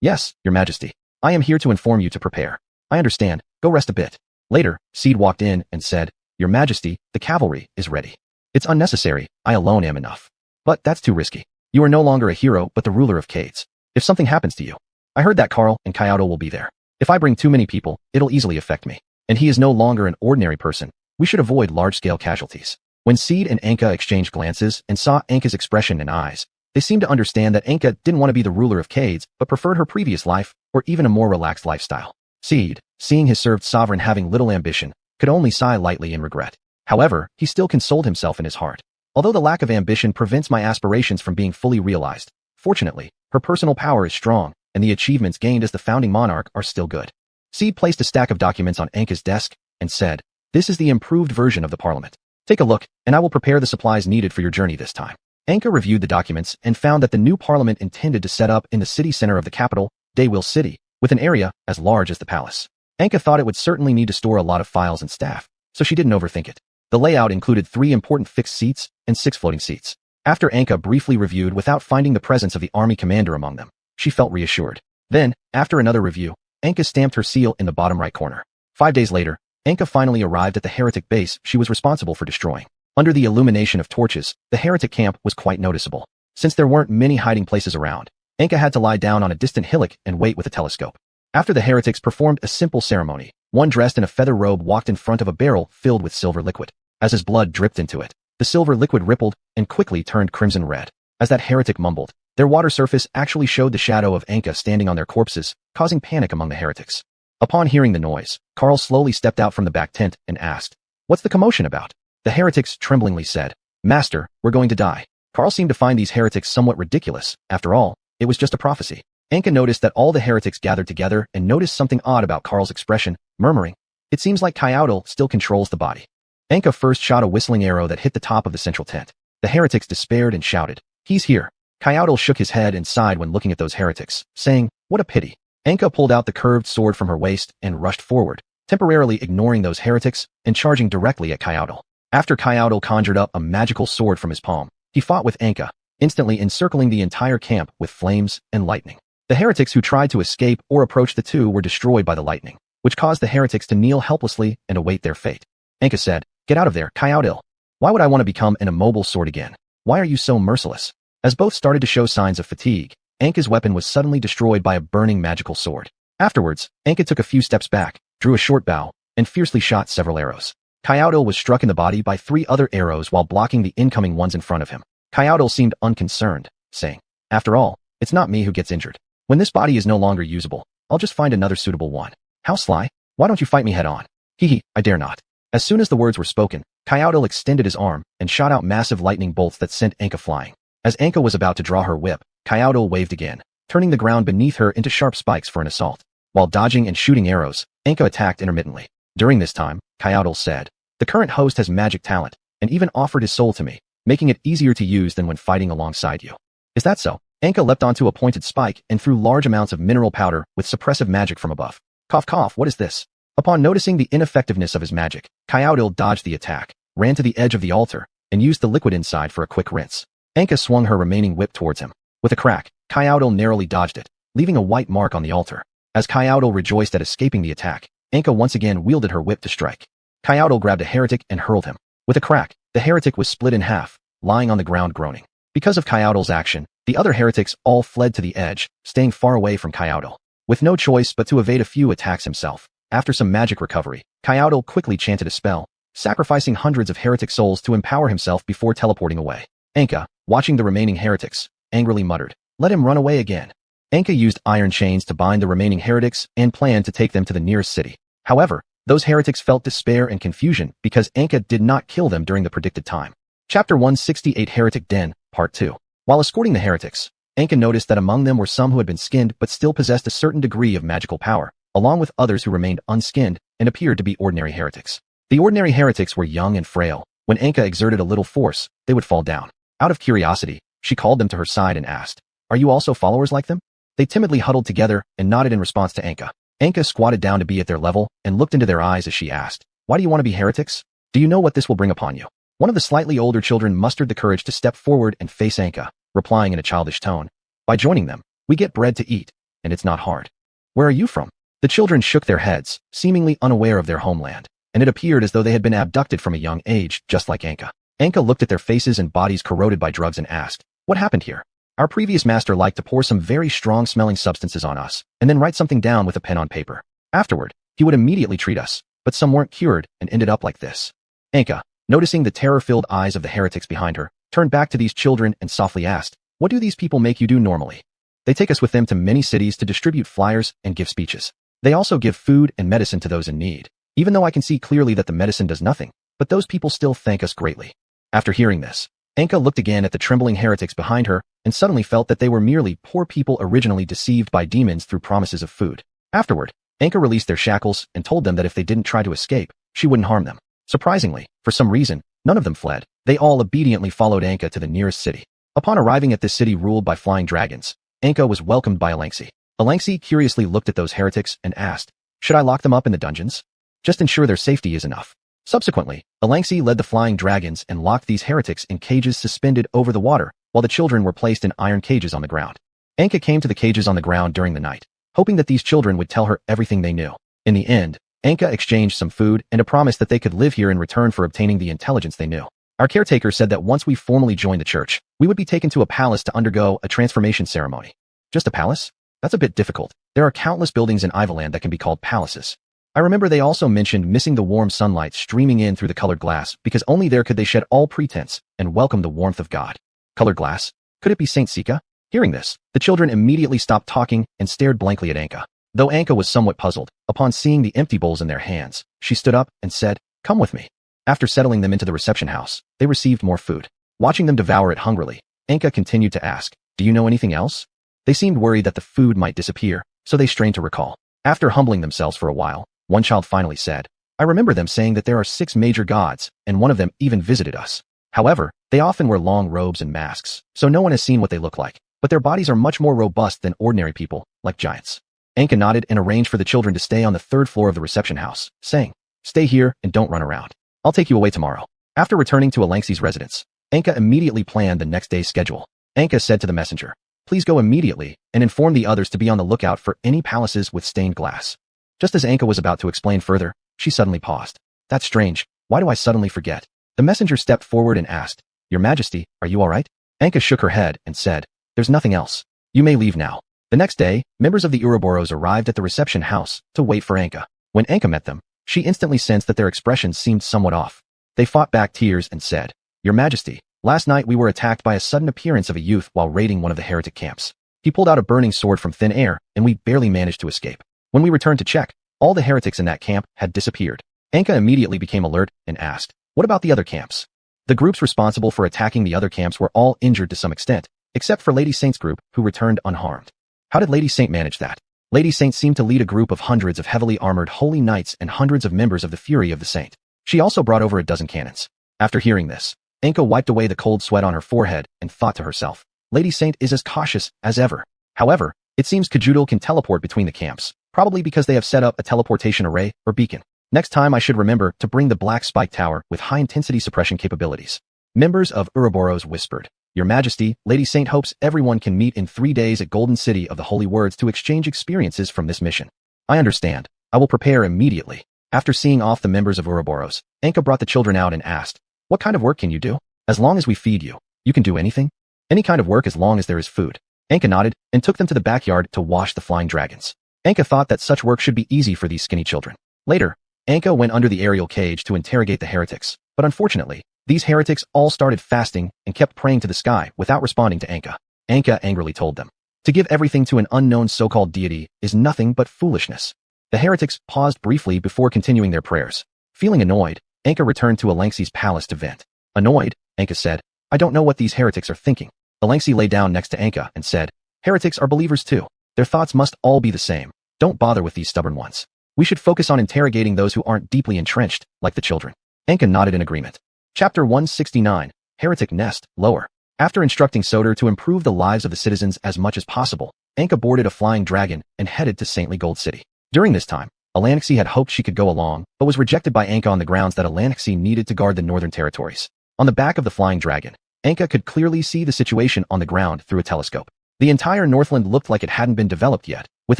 Yes, Your Majesty. I am here to inform you to prepare. I understand. Go rest a bit. Later, Seed walked in and said, Your Majesty, the cavalry is ready. It's unnecessary. I alone am enough. But that's too risky. You are no longer a hero but the ruler of Cades. If something happens to you, I heard that Carl and Kyoto will be there. If I bring too many people, it'll easily affect me. And he is no longer an ordinary person. We should avoid large-scale casualties. When Seed and Enka exchanged glances and saw Enka's expression and eyes, they seemed to understand that Enka didn't want to be the ruler of Cades but preferred her previous life or even a more relaxed lifestyle. Seed, seeing his served sovereign having little ambition, could only sigh lightly in regret. However, he still consoled himself in his heart. Although the lack of ambition prevents my aspirations from being fully realized, fortunately, her personal power is strong, and the achievements gained as the founding monarch are still good. Seed placed a stack of documents on Enka's desk and said, this is the improved version of the parliament. Take a look, and I will prepare the supplies needed for your journey this time. Enka reviewed the documents and found that the new parliament intended to set up in the city center of the capital, Daywil City, with an area as large as the palace. Enka thought it would certainly need to store a lot of files and staff, so she didn't overthink it. The layout included 3 important fixed seats and 6 floating seats. After Enka briefly reviewed without finding the presence of the army commander among them, she felt reassured. Then, after another review, Enka stamped her seal in the bottom right corner. 5 days later, Enka finally arrived at the heretic base she was responsible for destroying. Under the illumination of torches, the heretic camp was quite noticeable. Since there weren't many hiding places around, Enka had to lie down on a distant hillock and wait with a telescope. After the heretics performed a simple ceremony, one dressed in a feather robe walked in front of a barrel filled with silver liquid. As his blood dripped into it, the silver liquid rippled and quickly turned crimson red. As that heretic mumbled, their water surface actually showed the shadow of Enka standing on their corpses, causing panic among the heretics. Upon hearing the noise, Carl slowly stepped out from the back tent and asked, what's the commotion about? The heretics tremblingly said, Master, we're going to die. Carl seemed to find these heretics somewhat ridiculous. After all, it was just a prophecy. Enka noticed that all the heretics gathered together and noticed something odd about Carl's expression, murmuring, it seems like Kyoto still controls the body. Enka first shot a whistling arrow that hit the top of the central tent. The heretics despaired and shouted, he's here. Kyoto shook his head and sighed when looking at those heretics, saying, what a pity. Enka pulled out the curved sword from her waist and rushed forward, temporarily ignoring those heretics and charging directly at Kyoto. After Kyoto conjured up a magical sword from his palm, he fought with Enka, instantly encircling the entire camp with flames and lightning. The heretics who tried to escape or approach the two were destroyed by the lightning, which caused the heretics to kneel helplessly and await their fate. Enka said, get out of there, Kyoto. Why would I want to become an immobile sword again? Why are you so merciless? As both started to show signs of fatigue, Enka's weapon was suddenly destroyed by a burning magical sword. Afterwards, Enka took a few steps back, drew a short bow, and fiercely shot several arrows. Xiaodong was struck in the body by 3 other arrows while blocking the incoming ones in front of him. Xiaodong seemed unconcerned, saying, "After all, it's not me who gets injured. When this body is no longer usable, I'll just find another suitable one. How sly? Why don't you fight me head on?" "Hehe, I dare not." As soon as the words were spoken, Xiaodong extended his arm and shot out massive lightning bolts that sent Anka flying. As Anka was about to draw her whip, Xiaodong waved again, turning the ground beneath her into sharp spikes for an assault. While dodging and shooting arrows, Anka attacked intermittently. During this time, Xiaodong said, "The current host has magic talent, and even offered his soul to me, making it easier to use than when fighting alongside you." "Is that so?" Anka leapt onto a pointed spike and threw large amounts of mineral powder with suppressive magic from above. Cough cough, what is this? Upon noticing the ineffectiveness of his magic, Xiaodong dodged the attack, ran to the edge of the altar, and used the liquid inside for a quick rinse. Anka swung her remaining whip towards him. With a crack, Xiaodong narrowly dodged it, leaving a white mark on the altar. As Xiaodong rejoiced at escaping the attack, Anka once again wielded her whip to strike. Xiaodong grabbed a heretic and hurled him. With a crack, the heretic was split in half, lying on the ground groaning. Because of Xiaodong's action, the other heretics all fled to the edge, staying far away from Xiaodong. With no choice but to evade a few attacks himself, after some magic recovery, Xiaodong quickly chanted a spell, sacrificing hundreds of heretic souls to empower himself before teleporting away. Anka, watching the remaining heretics, angrily muttered, "Let him run away again." Anka used iron chains to bind the remaining heretics and planned to take them to the nearest city. However, those heretics felt despair and confusion because Anka did not kill them during the predicted time. Chapter 168 Heretic Den, Part 2. While escorting the heretics, Anka noticed that among them were some who had been skinned but still possessed a certain degree of magical power, along with others who remained unskinned and appeared to be ordinary heretics. The ordinary heretics were young and frail. When Anka exerted a little force, they would fall down. Out of curiosity, she called them to her side and asked, "Are you also followers like them?" They timidly huddled together and nodded in response to Anka. Anka squatted down to be at their level and looked into their eyes as she asked, "Why do you want to be heretics? Do you know what this will bring upon you?" One of the slightly older children mustered the courage to step forward and face Anka, replying in a childish tone, "By joining them, we get bread to eat, and it's not hard." "Where are you from?" The children shook their heads, seemingly unaware of their homeland, and it appeared as though they had been abducted from a young age, just like Anka. Anka looked at their faces and bodies corroded by drugs and asked, "What happened here?" "Our previous master liked to pour some very strong-smelling substances on us, and then write something down with a pen on paper. Afterward, he would immediately treat us, but some weren't cured and ended up like this." Anka, noticing the terror-filled eyes of the heretics behind her, turned back to these children and softly asked, "What do these people make you do normally?" "They take us with them to many cities to distribute flyers and give speeches. They also give food and medicine to those in need, even though I can see clearly that the medicine does nothing, but those people still thank us greatly." After hearing this, Anka looked again at the trembling heretics behind her and suddenly felt that they were merely poor people originally deceived by demons through promises of food. Afterward, Anka released their shackles and told them that if they didn't try to escape, she wouldn't harm them. Surprisingly, for some reason, none of them fled. They all obediently followed Anka to the nearest city. Upon arriving at this city ruled by flying dragons, Anka was welcomed by Alangsi. Alangsi curiously looked at those heretics and asked, "Should I lock them up in the dungeons? Just ensure their safety is enough." Subsequently, Alangsi led the flying dragons and locked these heretics in cages suspended over the water, while the children were placed in iron cages on the ground. Anka came to the cages on the ground during the night, hoping that these children would tell her everything they knew. In the end, Anka exchanged some food and a promise that they could live here in return for obtaining the intelligence they knew. Our caretaker said that once we formally joined the church, we would be taken to a palace to undergo a transformation ceremony. Just a palace? That's a bit difficult. There are countless buildings in Ivaland that can be called palaces. I remember they also mentioned missing the warm sunlight streaming in through the colored glass because only there could they shed all pretense and welcome the warmth of God. Colored glass? Could it be Saint Sika? Hearing this, the children immediately stopped talking and stared blankly at Anka. Though Anka was somewhat puzzled, upon seeing the empty bowls in their hands, she stood up and said, "Come with me." After settling them into the reception house, they received more food. Watching them devour it hungrily, Anka continued to ask, "Do you know anything else?" They seemed worried that the food might disappear, so they strained to recall. After humbling themselves for a while, one child finally said, "I remember them saying that there are 6 major gods, and one of them even visited us. However, they often wear long robes and masks, so no one has seen what they look like, but their bodies are much more robust than ordinary people, like giants." Anka nodded and arranged for the children to stay on the 3rd floor of the reception house, saying, "Stay here and don't run around. I'll take you away tomorrow." After returning to Alangsi's residence, Anka immediately planned the next day's schedule. Anka said to the messenger, "Please go immediately and inform the others to be on the lookout for any palaces with stained glass." Just as Anka was about to explain further, she suddenly paused. "That's strange. Why do I suddenly forget?" The messenger stepped forward and asked, "Your Majesty, are you all right?" Anka shook her head and said, "There's nothing else. You may leave now." The next day, members of the Ouroboros arrived at the reception house to wait for Anka. When Anka met them, She instantly sensed that their expressions seemed somewhat off. They fought back tears and said, "Your Majesty, last night we were attacked by a sudden appearance of a youth while raiding one of the heretic camps. He pulled out a burning sword from thin air, and we barely managed to escape. When we returned to check, all the heretics in that camp had disappeared." Anka immediately became alert and asked, "What about the other camps?" The groups responsible for attacking the other camps were all injured to some extent, except for Lady Saint's group, who returned unharmed. How did Lady Saint manage that? Lady Saint seemed to lead a group of hundreds of heavily armored holy knights and hundreds of members of the Fury of the Saint. She also brought over a dozen cannons. After hearing this, Anka wiped away the cold sweat on her forehead and thought to herself, Lady Saint is as cautious as ever. However, it seems Kajudal can teleport between the camps, probably because they have set up a teleportation array or beacon. Next time I should remember to bring the Black Spike Tower with high-intensity suppression capabilities. Members of Ouroboros whispered, "Your Majesty, Lady Saint hopes everyone can meet in 3 days at Golden City of the Holy Words to exchange experiences from this mission." "I understand. I will prepare immediately." After seeing off the members of Ouroboros, Anka brought the children out and asked, "What kind of work can you do? As long as we feed you, you can do anything?" "Any kind of work as long as there is food." Anka nodded and took them to the backyard to wash the flying dragons. Anka thought that such work should be easy for these skinny children. Later, Anka went under the aerial cage to interrogate the heretics, but unfortunately, these heretics all started fasting and kept praying to the sky without responding to Anka. Anka angrily told them, "To give everything to an unknown so-called deity is nothing but foolishness." The heretics paused briefly before continuing their prayers. Feeling annoyed, Anka returned to Alanxi's palace to vent. Annoyed, Anka said, "I don't know what these heretics are thinking." Alanxi lay down next to Anka and said, "Heretics are believers too. Their thoughts must all be the same. Don't bother with these stubborn ones. We should focus on interrogating those who aren't deeply entrenched, like the children." Anka nodded in agreement. Chapter 169, Heretic Nest, Lower. After instructing Soder to improve the lives of the citizens as much as possible, Anka boarded a flying dragon and headed to Saintly Gold City. During this time, Alanxi had hoped she could go along, but was rejected by Anka on the grounds that Alanxi needed to guard the northern territories. On the back of the flying dragon, Anka could clearly see the situation on the ground through a telescope. The entire Northland looked like it hadn't been developed yet, with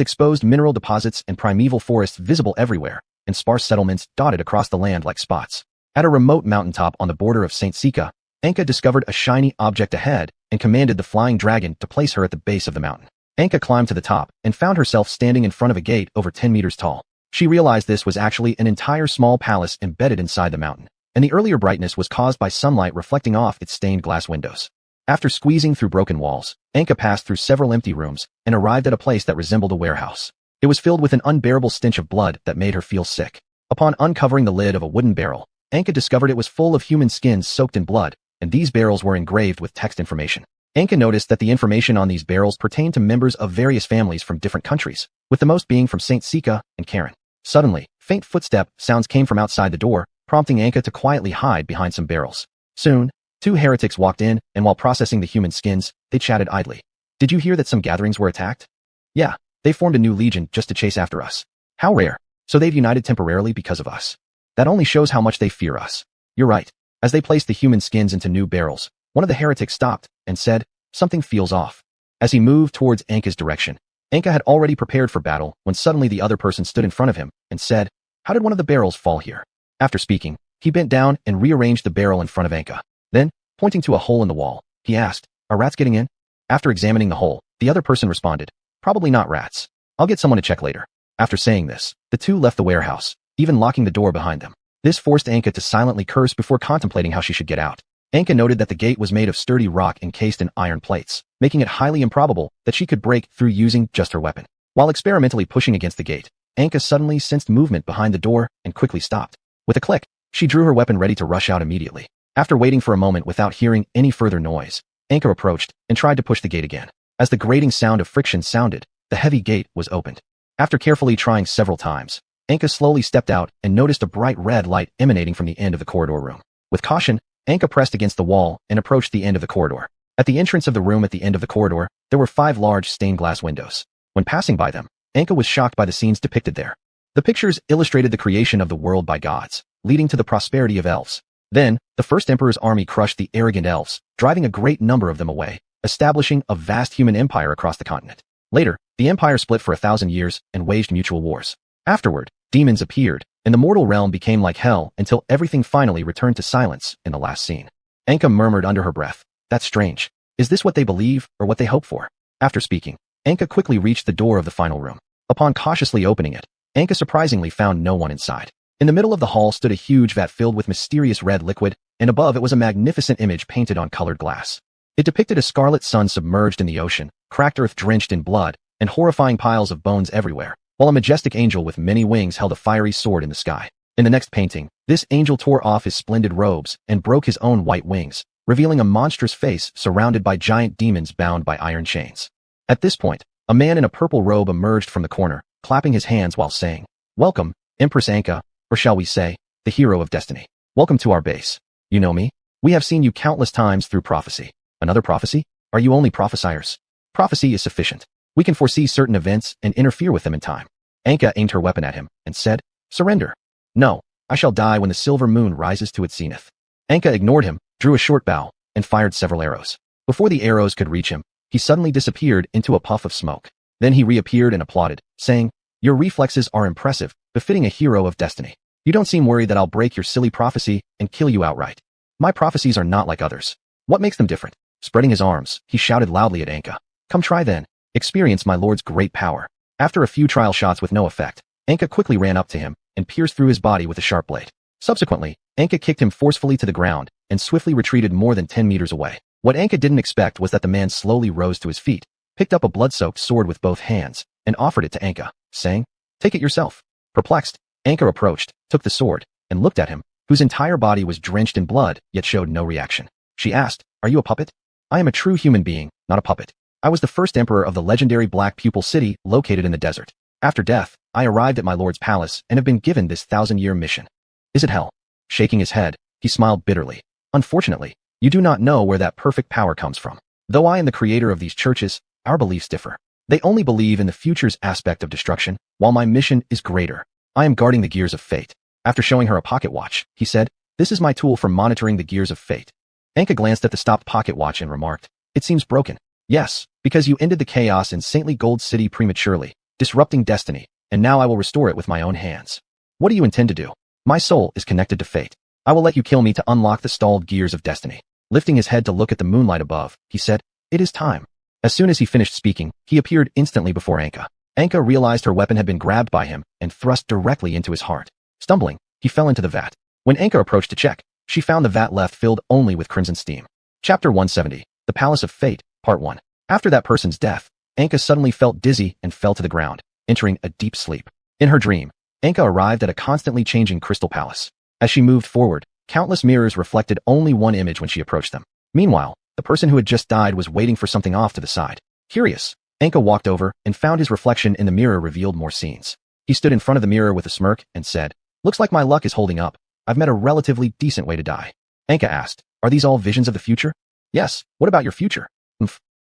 exposed mineral deposits and primeval forests visible everywhere, and sparse settlements dotted across the land like spots. At a remote mountaintop on the border of St. Sika, Anka discovered a shiny object ahead and commanded the flying dragon to place her at the base of the mountain. Anka climbed to the top and found herself standing in front of a gate over 10 meters tall. She realized this was actually an entire small palace embedded inside the mountain, and the earlier brightness was caused by sunlight reflecting off its stained glass windows. After squeezing through broken walls, Anka passed through several empty rooms and arrived at a place that resembled a warehouse. It was filled with an unbearable stench of blood that made her feel sick. Upon uncovering the lid of a wooden barrel, Anka discovered it was full of human skins soaked in blood, and these barrels were engraved with text information. Anka noticed that the information on these barrels pertained to members of various families from different countries, with the most being from St. Sika and Karen. Suddenly, faint footstep sounds came from outside the door, prompting Anka to quietly hide behind some barrels. Soon, 2 heretics walked in, and while processing the human skins, they chatted idly. "Did you hear that some gatherings were attacked?" "Yeah, they formed a new legion just to chase after us." "How rare. So they've united temporarily because of us." "That only shows how much they fear us." "You're right." As they placed the human skins into new barrels, one of the heretics stopped and said, "Something feels off." As he moved towards Anka's direction, Anka had already prepared for battle when suddenly the other person stood in front of him and said, "How did one of the barrels fall here?" After speaking, he bent down and rearranged the barrel in front of Anka. Then, pointing to a hole in the wall, he asked, "Are rats getting in?" After examining the hole, the other person responded, "Probably not rats. I'll get someone to check later." After saying this, the 2 left the warehouse, even locking the door behind them. This forced Anka to silently curse before contemplating how she should get out. Anka noted that the gate was made of sturdy rock encased in iron plates, making it highly improbable that she could break through using just her weapon. While experimentally pushing against the gate, Anka suddenly sensed movement behind the door and quickly stopped. With a click, she drew her weapon ready to rush out immediately. After waiting for a moment without hearing any further noise, Anka approached and tried to push the gate again. As the grating sound of friction sounded, the heavy gate was opened. After carefully trying several times, Anka slowly stepped out and noticed a bright red light emanating from the end of the corridor room. With caution, Anka pressed against the wall and approached the end of the corridor. At the entrance of the room at the end of the corridor, there were 5 large stained glass windows. When passing by them, Anka was shocked by the scenes depicted there. The pictures illustrated the creation of the world by gods, leading to the prosperity of elves. Then, the first emperor's army crushed the arrogant elves, driving a great number of them away, establishing a vast human empire across the continent. Later, the empire split for 1,000 years and waged mutual wars. Afterward, demons appeared, and the mortal realm became like hell until everything finally returned to silence in the last scene. Anka murmured under her breath, "That's strange. Is this what they believe or what they hope for?" After speaking, Anka quickly reached the door of the final room. Upon cautiously opening it, Anka surprisingly found no one inside. In the middle of the hall stood a huge vat filled with mysterious red liquid, and above it was a magnificent image painted on colored glass. It depicted a scarlet sun submerged in the ocean, cracked earth drenched in blood, and horrifying piles of bones everywhere, while a majestic angel with many wings held a fiery sword in the sky. In the next painting, this angel tore off his splendid robes and broke his own white wings, revealing a monstrous face surrounded by giant demons bound by iron chains. At this point, a man in a purple robe emerged from the corner, clapping his hands while saying, "Welcome, Empress Anka, or shall we say, the hero of destiny. Welcome to our base. You know me? We have seen you countless times through prophecy. Another prophecy? Are you only prophesiers? Prophecy is sufficient. We can foresee certain events and interfere with them in time." Anka aimed her weapon at him and said, "Surrender. No, I shall die when the silver moon rises to its zenith." Anka ignored him, drew a short bow, and fired several arrows. Before the arrows could reach him, he suddenly disappeared into a puff of smoke. Then he reappeared and applauded, saying, "Your reflexes are impressive, befitting a hero of destiny. You don't seem worried that I'll break your silly prophecy and kill you outright. My prophecies are not like others. What makes them different?" Spreading his arms, he shouted loudly at Anka, "Come try then. Experience my lord's great power." After a few trial shots with no effect, Anka quickly ran up to him and pierced through his body with a sharp blade. Subsequently, Anka kicked him forcefully to the ground and swiftly retreated more than 10 meters away. What Anka didn't expect was that the man slowly rose to his feet, picked up a blood-soaked sword with both hands, and offered it to Anka, saying, "Take it yourself." Perplexed, Anka approached, took the sword, and looked at him, whose entire body was drenched in blood yet showed no reaction. She asked, "Are you a puppet?" "I am a true human being, not a puppet. I was the first emperor of the legendary Black Pupil City located in the desert. After death, I arrived at my lord's palace and have been given this 1,000-year mission." "Is it hell?" Shaking his head, he smiled bitterly. "Unfortunately, you do not know where that perfect power comes from. Though I am the creator of these churches, our beliefs differ. They only believe in the future's aspect of destruction, while my mission is greater. I am guarding the gears of fate." After showing her a pocket watch, he said, "This is my tool for monitoring the gears of fate." Anka glanced at the stopped pocket watch and remarked, "It seems broken." "Yes, because you ended the chaos in Saintly Gold City prematurely, disrupting destiny, and now I will restore it with my own hands." "What do you intend to do?" "My soul is connected to fate. I will let you kill me to unlock the stalled gears of destiny." Lifting his head to look at the moonlight above, he said, "It is time." As soon as he finished speaking, he appeared instantly before Anka. Anka realized her weapon had been grabbed by him and thrust directly into his heart. Stumbling, he fell into the vat. When Anka approached to check, she found the vat left filled only with crimson steam. Chapter 170, The Palace of Fate, Part 1. After that person's death, Anka suddenly felt dizzy and fell to the ground, entering a deep sleep. In her dream, Anka arrived at a constantly changing crystal palace. As she moved forward, countless mirrors reflected only one image when she approached them. Meanwhile, the person who had just died was waiting for something off to the side. Curious, Anka walked over and found his reflection in the mirror revealed more scenes. He stood in front of the mirror with a smirk and said, "Looks like my luck is holding up. I've met a relatively decent way to die." Anka asked, "Are these all visions of the future?" "Yes, what about your future?"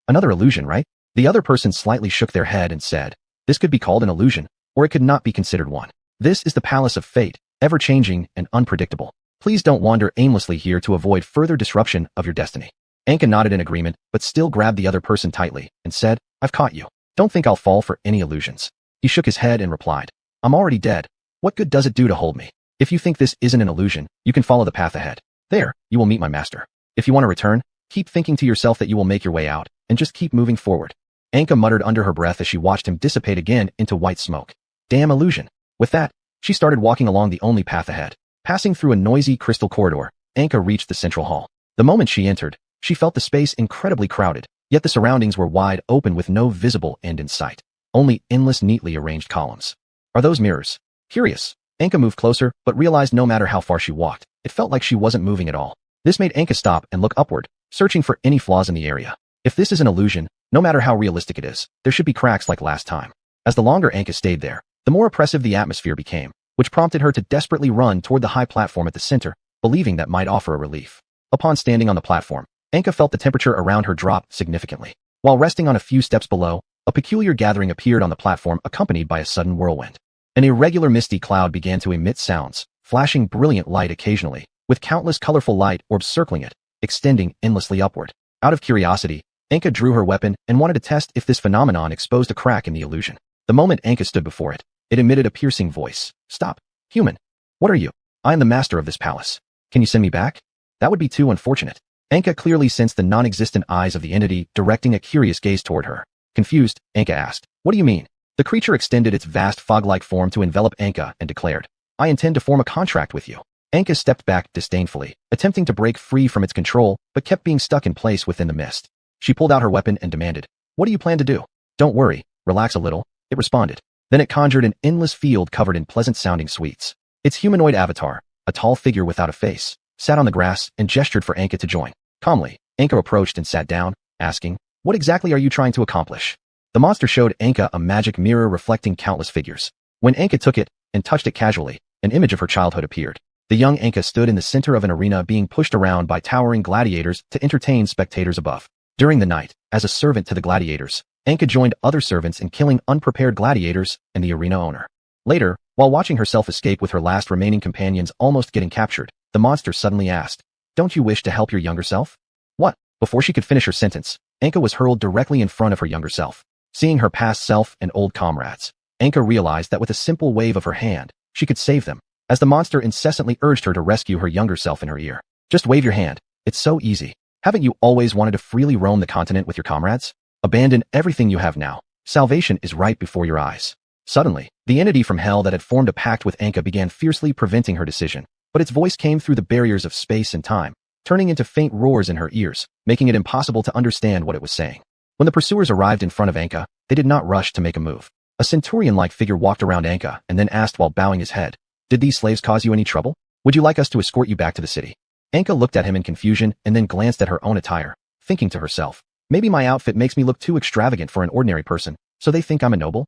Another illusion, right?" The other person slightly shook their head and said, "This could be called an illusion, or it could not be considered one. This is the Palace of Fate, ever-changing and unpredictable. Please don't wander aimlessly here to avoid further disruption of your destiny." Anka nodded in agreement, but still grabbed the other person tightly and said, "I've caught you. Don't think I'll fall for any illusions." He shook his head and replied, "I'm already dead. What good does it do to hold me? If you think this isn't an illusion, you can follow the path ahead. There, you will meet my master. If you want to return, keep thinking to yourself that you will make your way out, and just keep moving forward." Anka muttered under her breath as she watched him dissipate again into white smoke. Damn illusion. With that, she started walking along the only path ahead. Passing through a noisy crystal corridor, Anka reached the central hall. The moment she entered, she felt the space incredibly crowded, yet the surroundings were wide open with no visible end in sight. Only endless neatly arranged columns. Are those mirrors? Curious, Anka moved closer, but realized no matter how far she walked, it felt like she wasn't moving at all. This made Anka stop and look upward, searching for any flaws in the area. If this is an illusion, no matter how realistic it is, there should be cracks like last time. As the longer Anka stayed there, the more oppressive the atmosphere became, which prompted her to desperately run toward the high platform at the center, believing that might offer a relief. Upon standing on the platform, Anka felt the temperature around her drop significantly. While resting on a few steps below, a peculiar gathering appeared on the platform accompanied by a sudden whirlwind. An irregular misty cloud began to emit sounds, flashing brilliant light occasionally, with countless colorful light orbs circling it, extending endlessly upward. Out of curiosity, Anka drew her weapon and wanted to test if this phenomenon exposed a crack in the illusion. The moment Anka stood before it, it emitted a piercing voice. "Stop. Human. What are you? I am the master of this palace. Can you send me back?" "That would be too unfortunate." Anka clearly sensed the non-existent eyes of the entity directing a curious gaze toward her. Confused, Anka asked, "What do you mean?" The creature extended its vast fog-like form to envelop Anka and declared, I intend to form a contract with you. Anka stepped back disdainfully, attempting to break free from its control, but kept being stuck in place within the mist. She pulled out her weapon and demanded, "What do you plan to do?" "Don't worry, relax a little," it responded. Then it conjured an endless field covered in pleasant-sounding sweets. Its humanoid avatar, a tall figure without a face, sat on the grass and gestured for Anka to join. Calmly, Anka approached and sat down, asking, "What exactly are you trying to accomplish?" The monster showed Anka a magic mirror reflecting countless figures. When Anka took it and touched it casually, an image of her childhood appeared. The young Anka stood in the center of an arena being pushed around by towering gladiators to entertain spectators above. During the night, as a servant to the gladiators, Anka joined other servants in killing unprepared gladiators and the arena owner. Later, while watching herself escape with her last remaining companions almost getting captured, the monster suddenly asked, "Don't you wish to help your younger self?" "What?" Before she could finish her sentence, Anka was hurled directly in front of her younger self. Seeing her past self and old comrades, Anka realized that with a simple wave of her hand, she could save them, as the monster incessantly urged her to rescue her younger self in her ear. "Just wave your hand. It's so easy. Haven't you always wanted to freely roam the continent with your comrades? Abandon everything you have now. Salvation is right before your eyes." Suddenly, the entity from hell that had formed a pact with Anka began fiercely preventing her decision, but its voice came through the barriers of space and time, turning into faint roars in her ears, making it impossible to understand what it was saying. When the pursuers arrived in front of Anka, they did not rush to make a move. A centurion-like figure walked around Anka and then asked while bowing his head, "Did these slaves cause you any trouble? Would you like us to escort you back to the city?" Anka looked at him in confusion and then glanced at her own attire, thinking to herself, "Maybe my outfit makes me look too extravagant for an ordinary person, so they think I'm a noble?"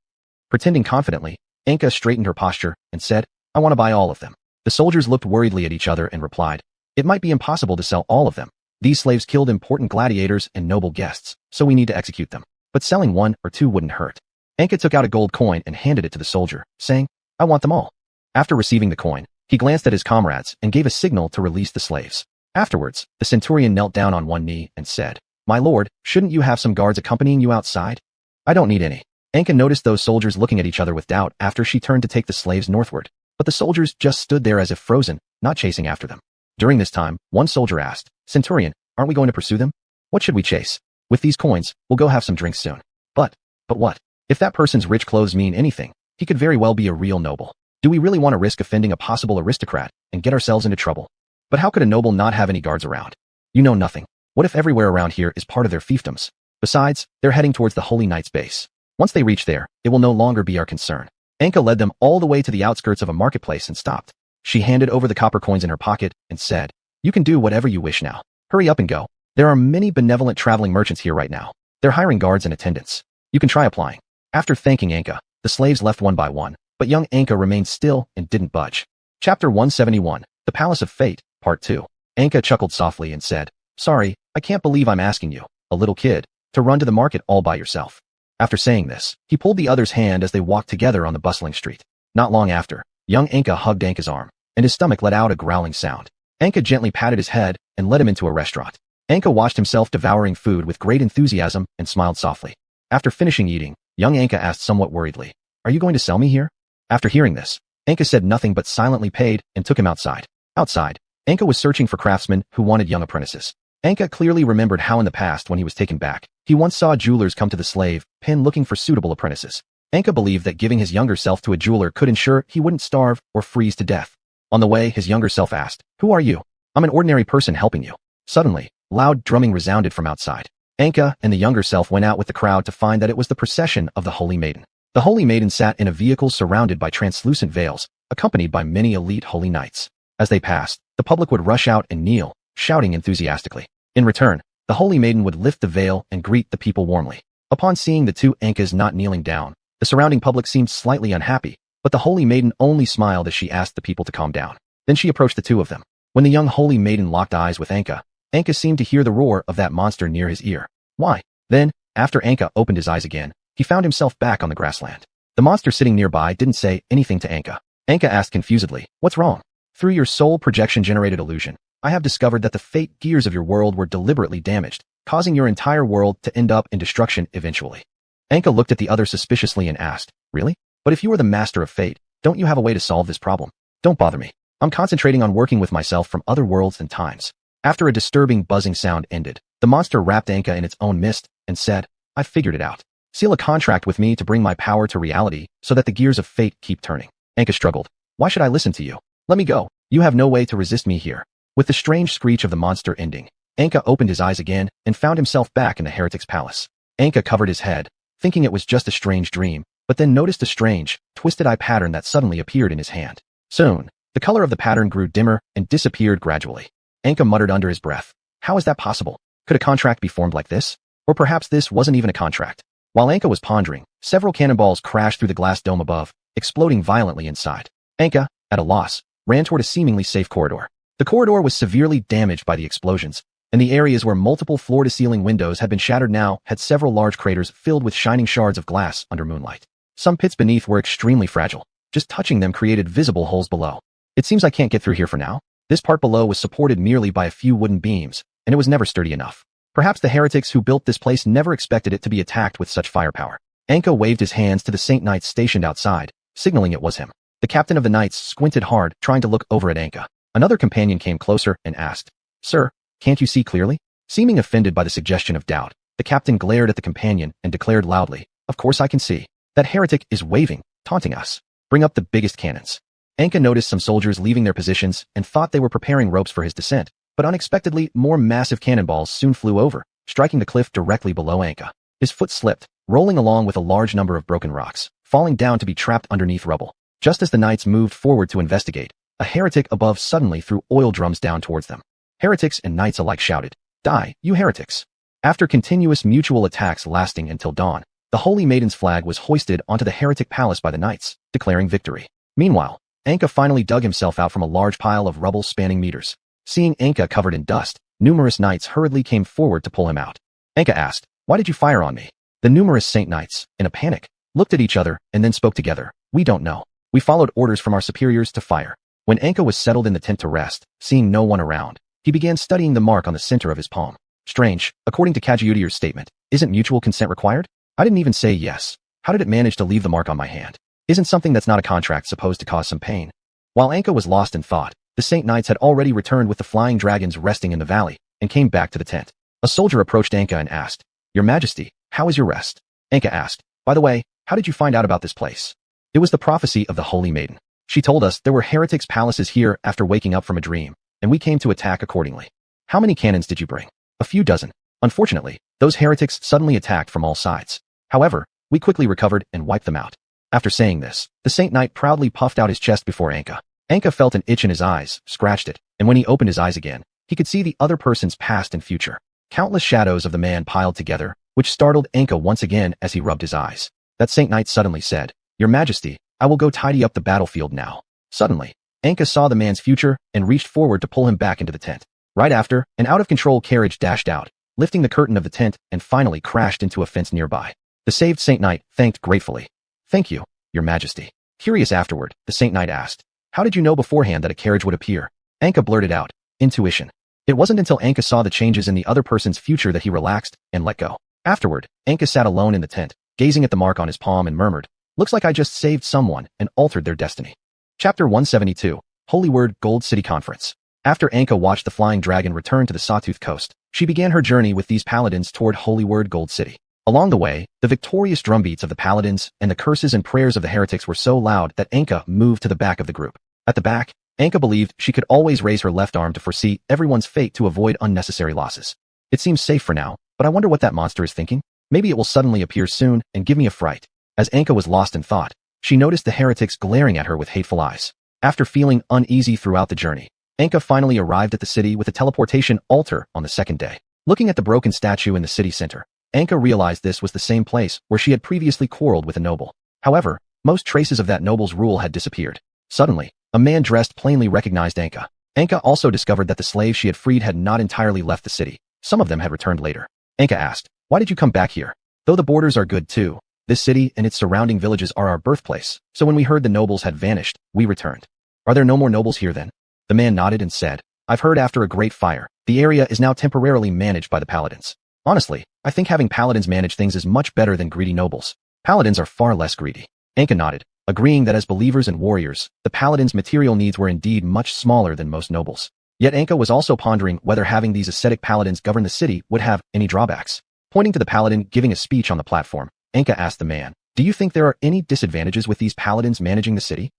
Pretending confidently, Anka straightened her posture and said, "I want to buy all of them." The soldiers looked worriedly at each other and replied, "It might be impossible to sell all of them. These slaves killed important gladiators and noble guests, so we need to execute them. But selling one or two wouldn't hurt." Anka took out a gold coin and handed it to the soldier, saying, "I want them all." After receiving the coin, he glanced at his comrades and gave a signal to release the slaves. Afterwards, the centurion knelt down on one knee and said, "My lord, shouldn't you have some guards accompanying you outside?" "I don't need any." Anka noticed those soldiers looking at each other with doubt after she turned to take the slaves northward, but the soldiers just stood there as if frozen, not chasing after them. During this time, one soldier asked, "Centurion, aren't we going to pursue them? What should we chase? With these coins, we'll go have some drinks soon." But what? If that person's rich clothes mean anything, he could very well be a real noble. Do we really want to risk offending a possible aristocrat and get ourselves into trouble? But how could a noble not have any guards around? You know nothing. What if everywhere around here is part of their fiefdoms? Besides, they're heading towards the Holy Knight's base. Once they reach there, it will no longer be our concern. Anka led them all the way to the outskirts of a marketplace and stopped. She handed over the copper coins in her pocket and said, "You can do whatever you wish now. Hurry up and go. There are many benevolent traveling merchants here right now. They're hiring guards and attendants. You can try applying." After thanking Anka, the slaves left one by one, but young Anka remained still and didn't budge. Chapter 171, The Palace of Fate, Part 2. Anka chuckled softly and said, "Sorry, I can't believe I'm asking you, a little kid, to run to the market all by yourself." After saying this, he pulled the other's hand as they walked together on the bustling street. Not long after, young Anka hugged Anka's arm, and his stomach let out a growling sound. Anka gently patted his head and led him into a restaurant. Anka watched himself devouring food with great enthusiasm and smiled softly. After finishing eating, young Anka asked somewhat worriedly, "Are you going to sell me here?" After hearing this, Anka said nothing but silently paid and took him outside. Outside, Anka was searching for craftsmen who wanted young apprentices. Anka clearly remembered how in the past when he was taken back, he once saw jewelers come to the slave pen looking for suitable apprentices. Anka believed that giving his younger self to a jeweler could ensure he wouldn't starve or freeze to death. On the way, his younger self asked, "Who are you?" "I'm an ordinary person helping you." Suddenly, loud drumming resounded from outside. Anka and the younger self went out with the crowd to find that it was the procession of the Holy Maiden. The Holy Maiden sat in a vehicle surrounded by translucent veils, accompanied by many elite holy knights. As they passed, the public would rush out and kneel, shouting enthusiastically. In return, the Holy Maiden would lift the veil and greet the people warmly. Upon seeing the two Ankas not kneeling down, the surrounding public seemed slightly unhappy, but the Holy Maiden only smiled as she asked the people to calm down. Then she approached the two of them. When the young Holy Maiden locked eyes with Anka, Anka seemed to hear the roar of that monster near his ear. Why? Then, after Anka opened his eyes again, he found himself back on the grassland. The monster sitting nearby didn't say anything to Anka. Anka asked confusedly, "What's wrong?" "Through your soul projection-generated illusion, I have discovered that the fate gears of your world were deliberately damaged, causing your entire world to end up in destruction eventually." Anka looked at the other suspiciously and asked, "Really? But if you are the master of fate, don't you have a way to solve this problem?" "Don't bother me. I'm concentrating on working with myself from other worlds and times." After a disturbing buzzing sound ended, the monster wrapped Anka in its own mist and said, "I've figured it out. Seal a contract with me to bring my power to reality so that the gears of fate keep turning." Anka struggled. Why should I listen to you? Let me go. You have no way to resist me here. With the strange screech of the monster ending, Anka opened his eyes again and found himself back in the heretic's palace. Anka covered his head, thinking it was just a strange dream, but then noticed a strange, twisted eye pattern that suddenly appeared in his hand. Soon, the color of the pattern grew dimmer and disappeared gradually. Anka muttered under his breath, "How is that possible? Could a contract be formed like this? Or perhaps this wasn't even a contract." While Anka was pondering, several cannonballs crashed through the glass dome above, exploding violently inside. Anka, at a loss, ran toward a seemingly safe corridor. The corridor was severely damaged by the explosions, and the areas where multiple floor-to-ceiling windows had been shattered now had several large craters filled with shining shards of glass under moonlight. Some pits beneath were extremely fragile. Just touching them created visible holes below. It seems I can't get through here for now. This part below was supported merely by a few wooden beams, and it was never sturdy enough. Perhaps the heretics who built this place never expected it to be attacked with such firepower. Anka waved his hands to the Saint Knights stationed outside, signaling it was him. The captain of the knights squinted hard, trying to look over at Anka. Another companion came closer and asked, "Sir, can't you see clearly?" Seeming offended by the suggestion of doubt, the captain glared at the companion and declared loudly, "Of course I can see. That heretic is waving, taunting us. Bring up the biggest cannons." Anka noticed some soldiers leaving their positions and thought they were preparing ropes for his descent, but unexpectedly more massive cannonballs soon flew over, striking the cliff directly below Anka. His foot slipped, rolling along with a large number of broken rocks, falling down to be trapped underneath rubble. Just as the knights moved forward to investigate, a heretic above suddenly threw oil drums down towards them. Heretics and knights alike shouted, "Die, you heretics!" After continuous mutual attacks lasting until dawn, the Holy Maiden's flag was hoisted onto the heretic palace by the knights, declaring victory. Meanwhile, Anka finally dug himself out from a large pile of rubble spanning meters. Seeing Anka covered in dust, numerous knights hurriedly came forward to pull him out. Anka asked, "Why did you fire on me?" The numerous Saint Knights, in a panic, looked at each other and then spoke together. "We don't know. We followed orders from our superiors to fire." When Anka was settled in the tent to rest, seeing no one around, he began studying the mark on the center of his palm. Strange, according to Kajiudier's statement, isn't mutual consent required? I didn't even say yes. How did it manage to leave the mark on my hand? Isn't something that's not a contract supposed to cause some pain? While Anka was lost in thought, the Saint Knights had already returned with the flying dragons resting in the valley, and came back to the tent. A soldier approached Anka and asked, "Your Majesty, how is your rest?" Anka asked, "By the way, how did you find out about this place?" It was the prophecy of the Holy Maiden. She told us there were heretics' palaces here after waking up from a dream, and we came to attack accordingly. How many cannons did you bring? A few dozen. Unfortunately, those heretics suddenly attacked from all sides. However, we quickly recovered and wiped them out. After saying this, the Saint Knight proudly puffed out his chest before Anka. Anka felt an itch in his eyes, scratched it, and when he opened his eyes again, he could see the other person's past and future. Countless shadows of the man piled together, which startled Anka once again as he rubbed his eyes. That Saint Knight suddenly said, "Your Majesty, I will go tidy up the battlefield now." Suddenly, Anka saw the man's future and reached forward to pull him back into the tent. Right after, an out-of-control carriage dashed out, lifting the curtain of the tent and finally crashed into a fence nearby. The saved Saint Knight thanked gratefully. "Thank you, Your Majesty." Curious afterward, the Saint Knight asked, "How did you know beforehand that a carriage would appear?" Anka blurted out, "Intuition." It wasn't until Anka saw the changes in the other person's future that he relaxed and let go. Afterward, Anka sat alone in the tent, gazing at the mark on his palm and murmured, "Looks like I just saved someone and altered their destiny." Chapter 172, Holy Word Gold City Conference. After Anka watched the flying dragon return to the Sawtooth Coast, she began her journey with these paladins toward Holy Word Gold City. Along the way, the victorious drumbeats of the paladins and the curses and prayers of the heretics were so loud that Anka moved to the back of the group. At the back, Anka believed she could always raise her left arm to foresee everyone's fate to avoid unnecessary losses. It seems safe for now, but I wonder what that monster is thinking. Maybe it will suddenly appear soon and give me a fright. As Anka was lost in thought, she noticed the heretics glaring at her with hateful eyes. After feeling uneasy throughout the journey, Anka finally arrived at the city with a teleportation altar on the second day. Looking at the broken statue in the city center, Anka realized this was the same place where she had previously quarreled with a noble. However, most traces of that noble's rule had disappeared. Suddenly, a man dressed plainly recognized Anka. Anka also discovered that the slaves she had freed had not entirely left the city. Some of them had returned later. Anka asked, "Why did you come back here? Though the borders are good too, this city and its surrounding villages are our birthplace, so when we heard the nobles had vanished, we returned. Are there no more nobles here then?" The man nodded and said, "I've heard after a great fire, the area is now temporarily managed by the paladins. Honestly, I think having paladins manage things is much better than greedy nobles. Paladins are far less greedy." Anka nodded, agreeing that as believers and warriors, the paladins' material needs were indeed much smaller than most nobles. Yet Anka was also pondering whether having these ascetic paladins govern the city would have any drawbacks. Pointing to the paladin giving a speech on the platform, Anka asked the man, "Do you think there are any disadvantages with these paladins managing the city?"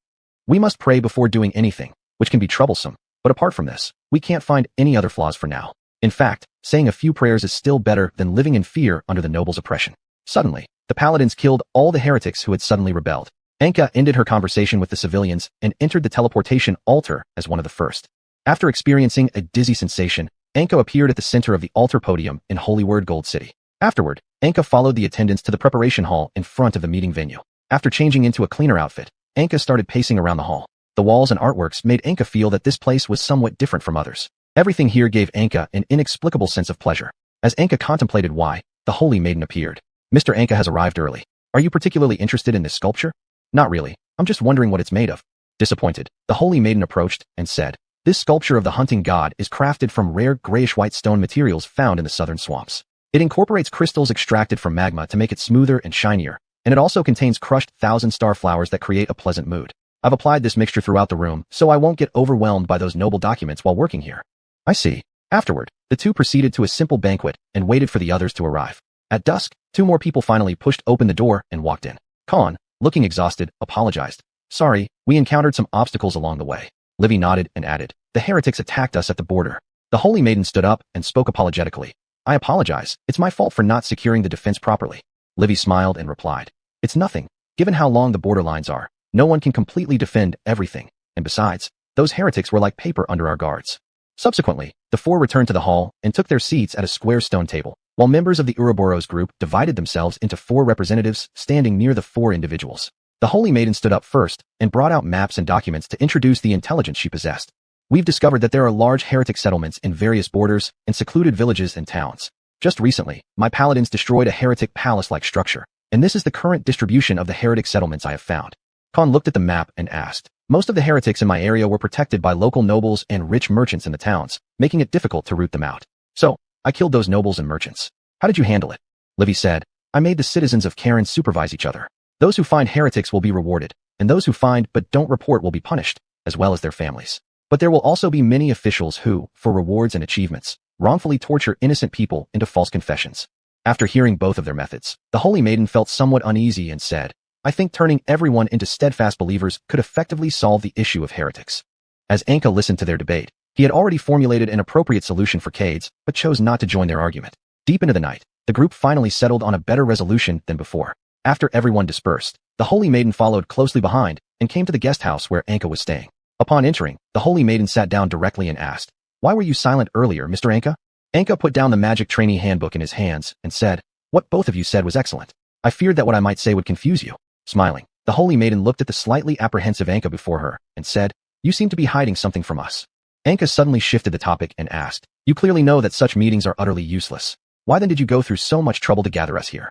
We must pray before doing anything, which can be troublesome, but apart from this, we can't find any other flaws for now. In fact, saying a few prayers is still better than living in fear under the nobles' oppression. Suddenly, the paladins killed all the heretics who had suddenly rebelled. Anka ended her conversation with the civilians and entered the teleportation altar as one of the first. After experiencing a dizzy sensation, Anka appeared at the center of the altar podium in Holy Word Gold City. Afterward, Anka followed the attendants to the preparation hall in front of the meeting venue. After changing into a cleaner outfit, Anka started pacing around the hall. The walls and artworks made Anka feel that this place was somewhat different from others. Everything here gave Anka an inexplicable sense of pleasure. As Anka contemplated why, the Holy Maiden appeared. Mr. Anka has arrived early. Are you particularly interested in this sculpture? Not really. I'm just wondering what it's made of. Disappointed, the Holy Maiden approached and said, this sculpture of the hunting god is crafted from rare grayish-white stone materials found in the southern swamps. It incorporates crystals extracted from magma to make it smoother and shinier, and it also contains crushed thousand-star flowers that create a pleasant mood. I've applied this mixture throughout the room, so I won't get overwhelmed by those noble documents while working here. I see. Afterward, the two proceeded to a simple banquet and waited for the others to arrive. At dusk, two more people finally pushed open the door and walked in. Khan, looking exhausted, apologized. Sorry, we encountered some obstacles along the way. Livy nodded and added, the heretics attacked us at the border. The Holy Maiden stood up and spoke apologetically. I apologize, it's my fault for not securing the defense properly. Livy smiled and replied, it's nothing. Given how long the border lines are, no one can completely defend everything, and besides, those heretics were like paper under our guards. Subsequently, the four returned to the hall and took their seats at a square stone table, while members of the Ouroboros group divided themselves into four representatives standing near the four individuals. The Holy Maiden stood up first and brought out maps and documents to introduce the intelligence she possessed. We've discovered that there are large heretic settlements in various borders and secluded villages and towns. Just recently, my paladins destroyed a heretic palace-like structure, and this is the current distribution of the heretic settlements I have found. Khan looked at the map and asked, most of the heretics in my area were protected by local nobles and rich merchants in the towns, making it difficult to root them out. So, I killed those nobles and merchants. How did you handle it? Livy said, I made the citizens of Karen supervise each other. Those who find heretics will be rewarded, and those who find but don't report will be punished, as well as their families. But there will also be many officials who, for rewards and achievements, wrongfully torture innocent people into false confessions. After hearing both of their methods, the Holy Maiden felt somewhat uneasy and said, I think turning everyone into steadfast believers could effectively solve the issue of heretics. As Anka listened to their debate, he had already formulated an appropriate solution for Cades, but chose not to join their argument. Deep into the night, the group finally settled on a better resolution than before. After everyone dispersed, the Holy Maiden followed closely behind and came to the guest house where Anka was staying. Upon entering, the Holy Maiden sat down directly and asked, Why were you silent earlier, Mr. Anka? Anka put down the magic trainee handbook in his hands and said, What both of you said was excellent. I feared that what I might say would confuse you. Smiling, the Holy Maiden looked at the slightly apprehensive Anka before her and said, You seem to be hiding something from us. Anka suddenly shifted the topic and asked, You clearly know that such meetings are utterly useless. Why then did you go through so much trouble to gather us here?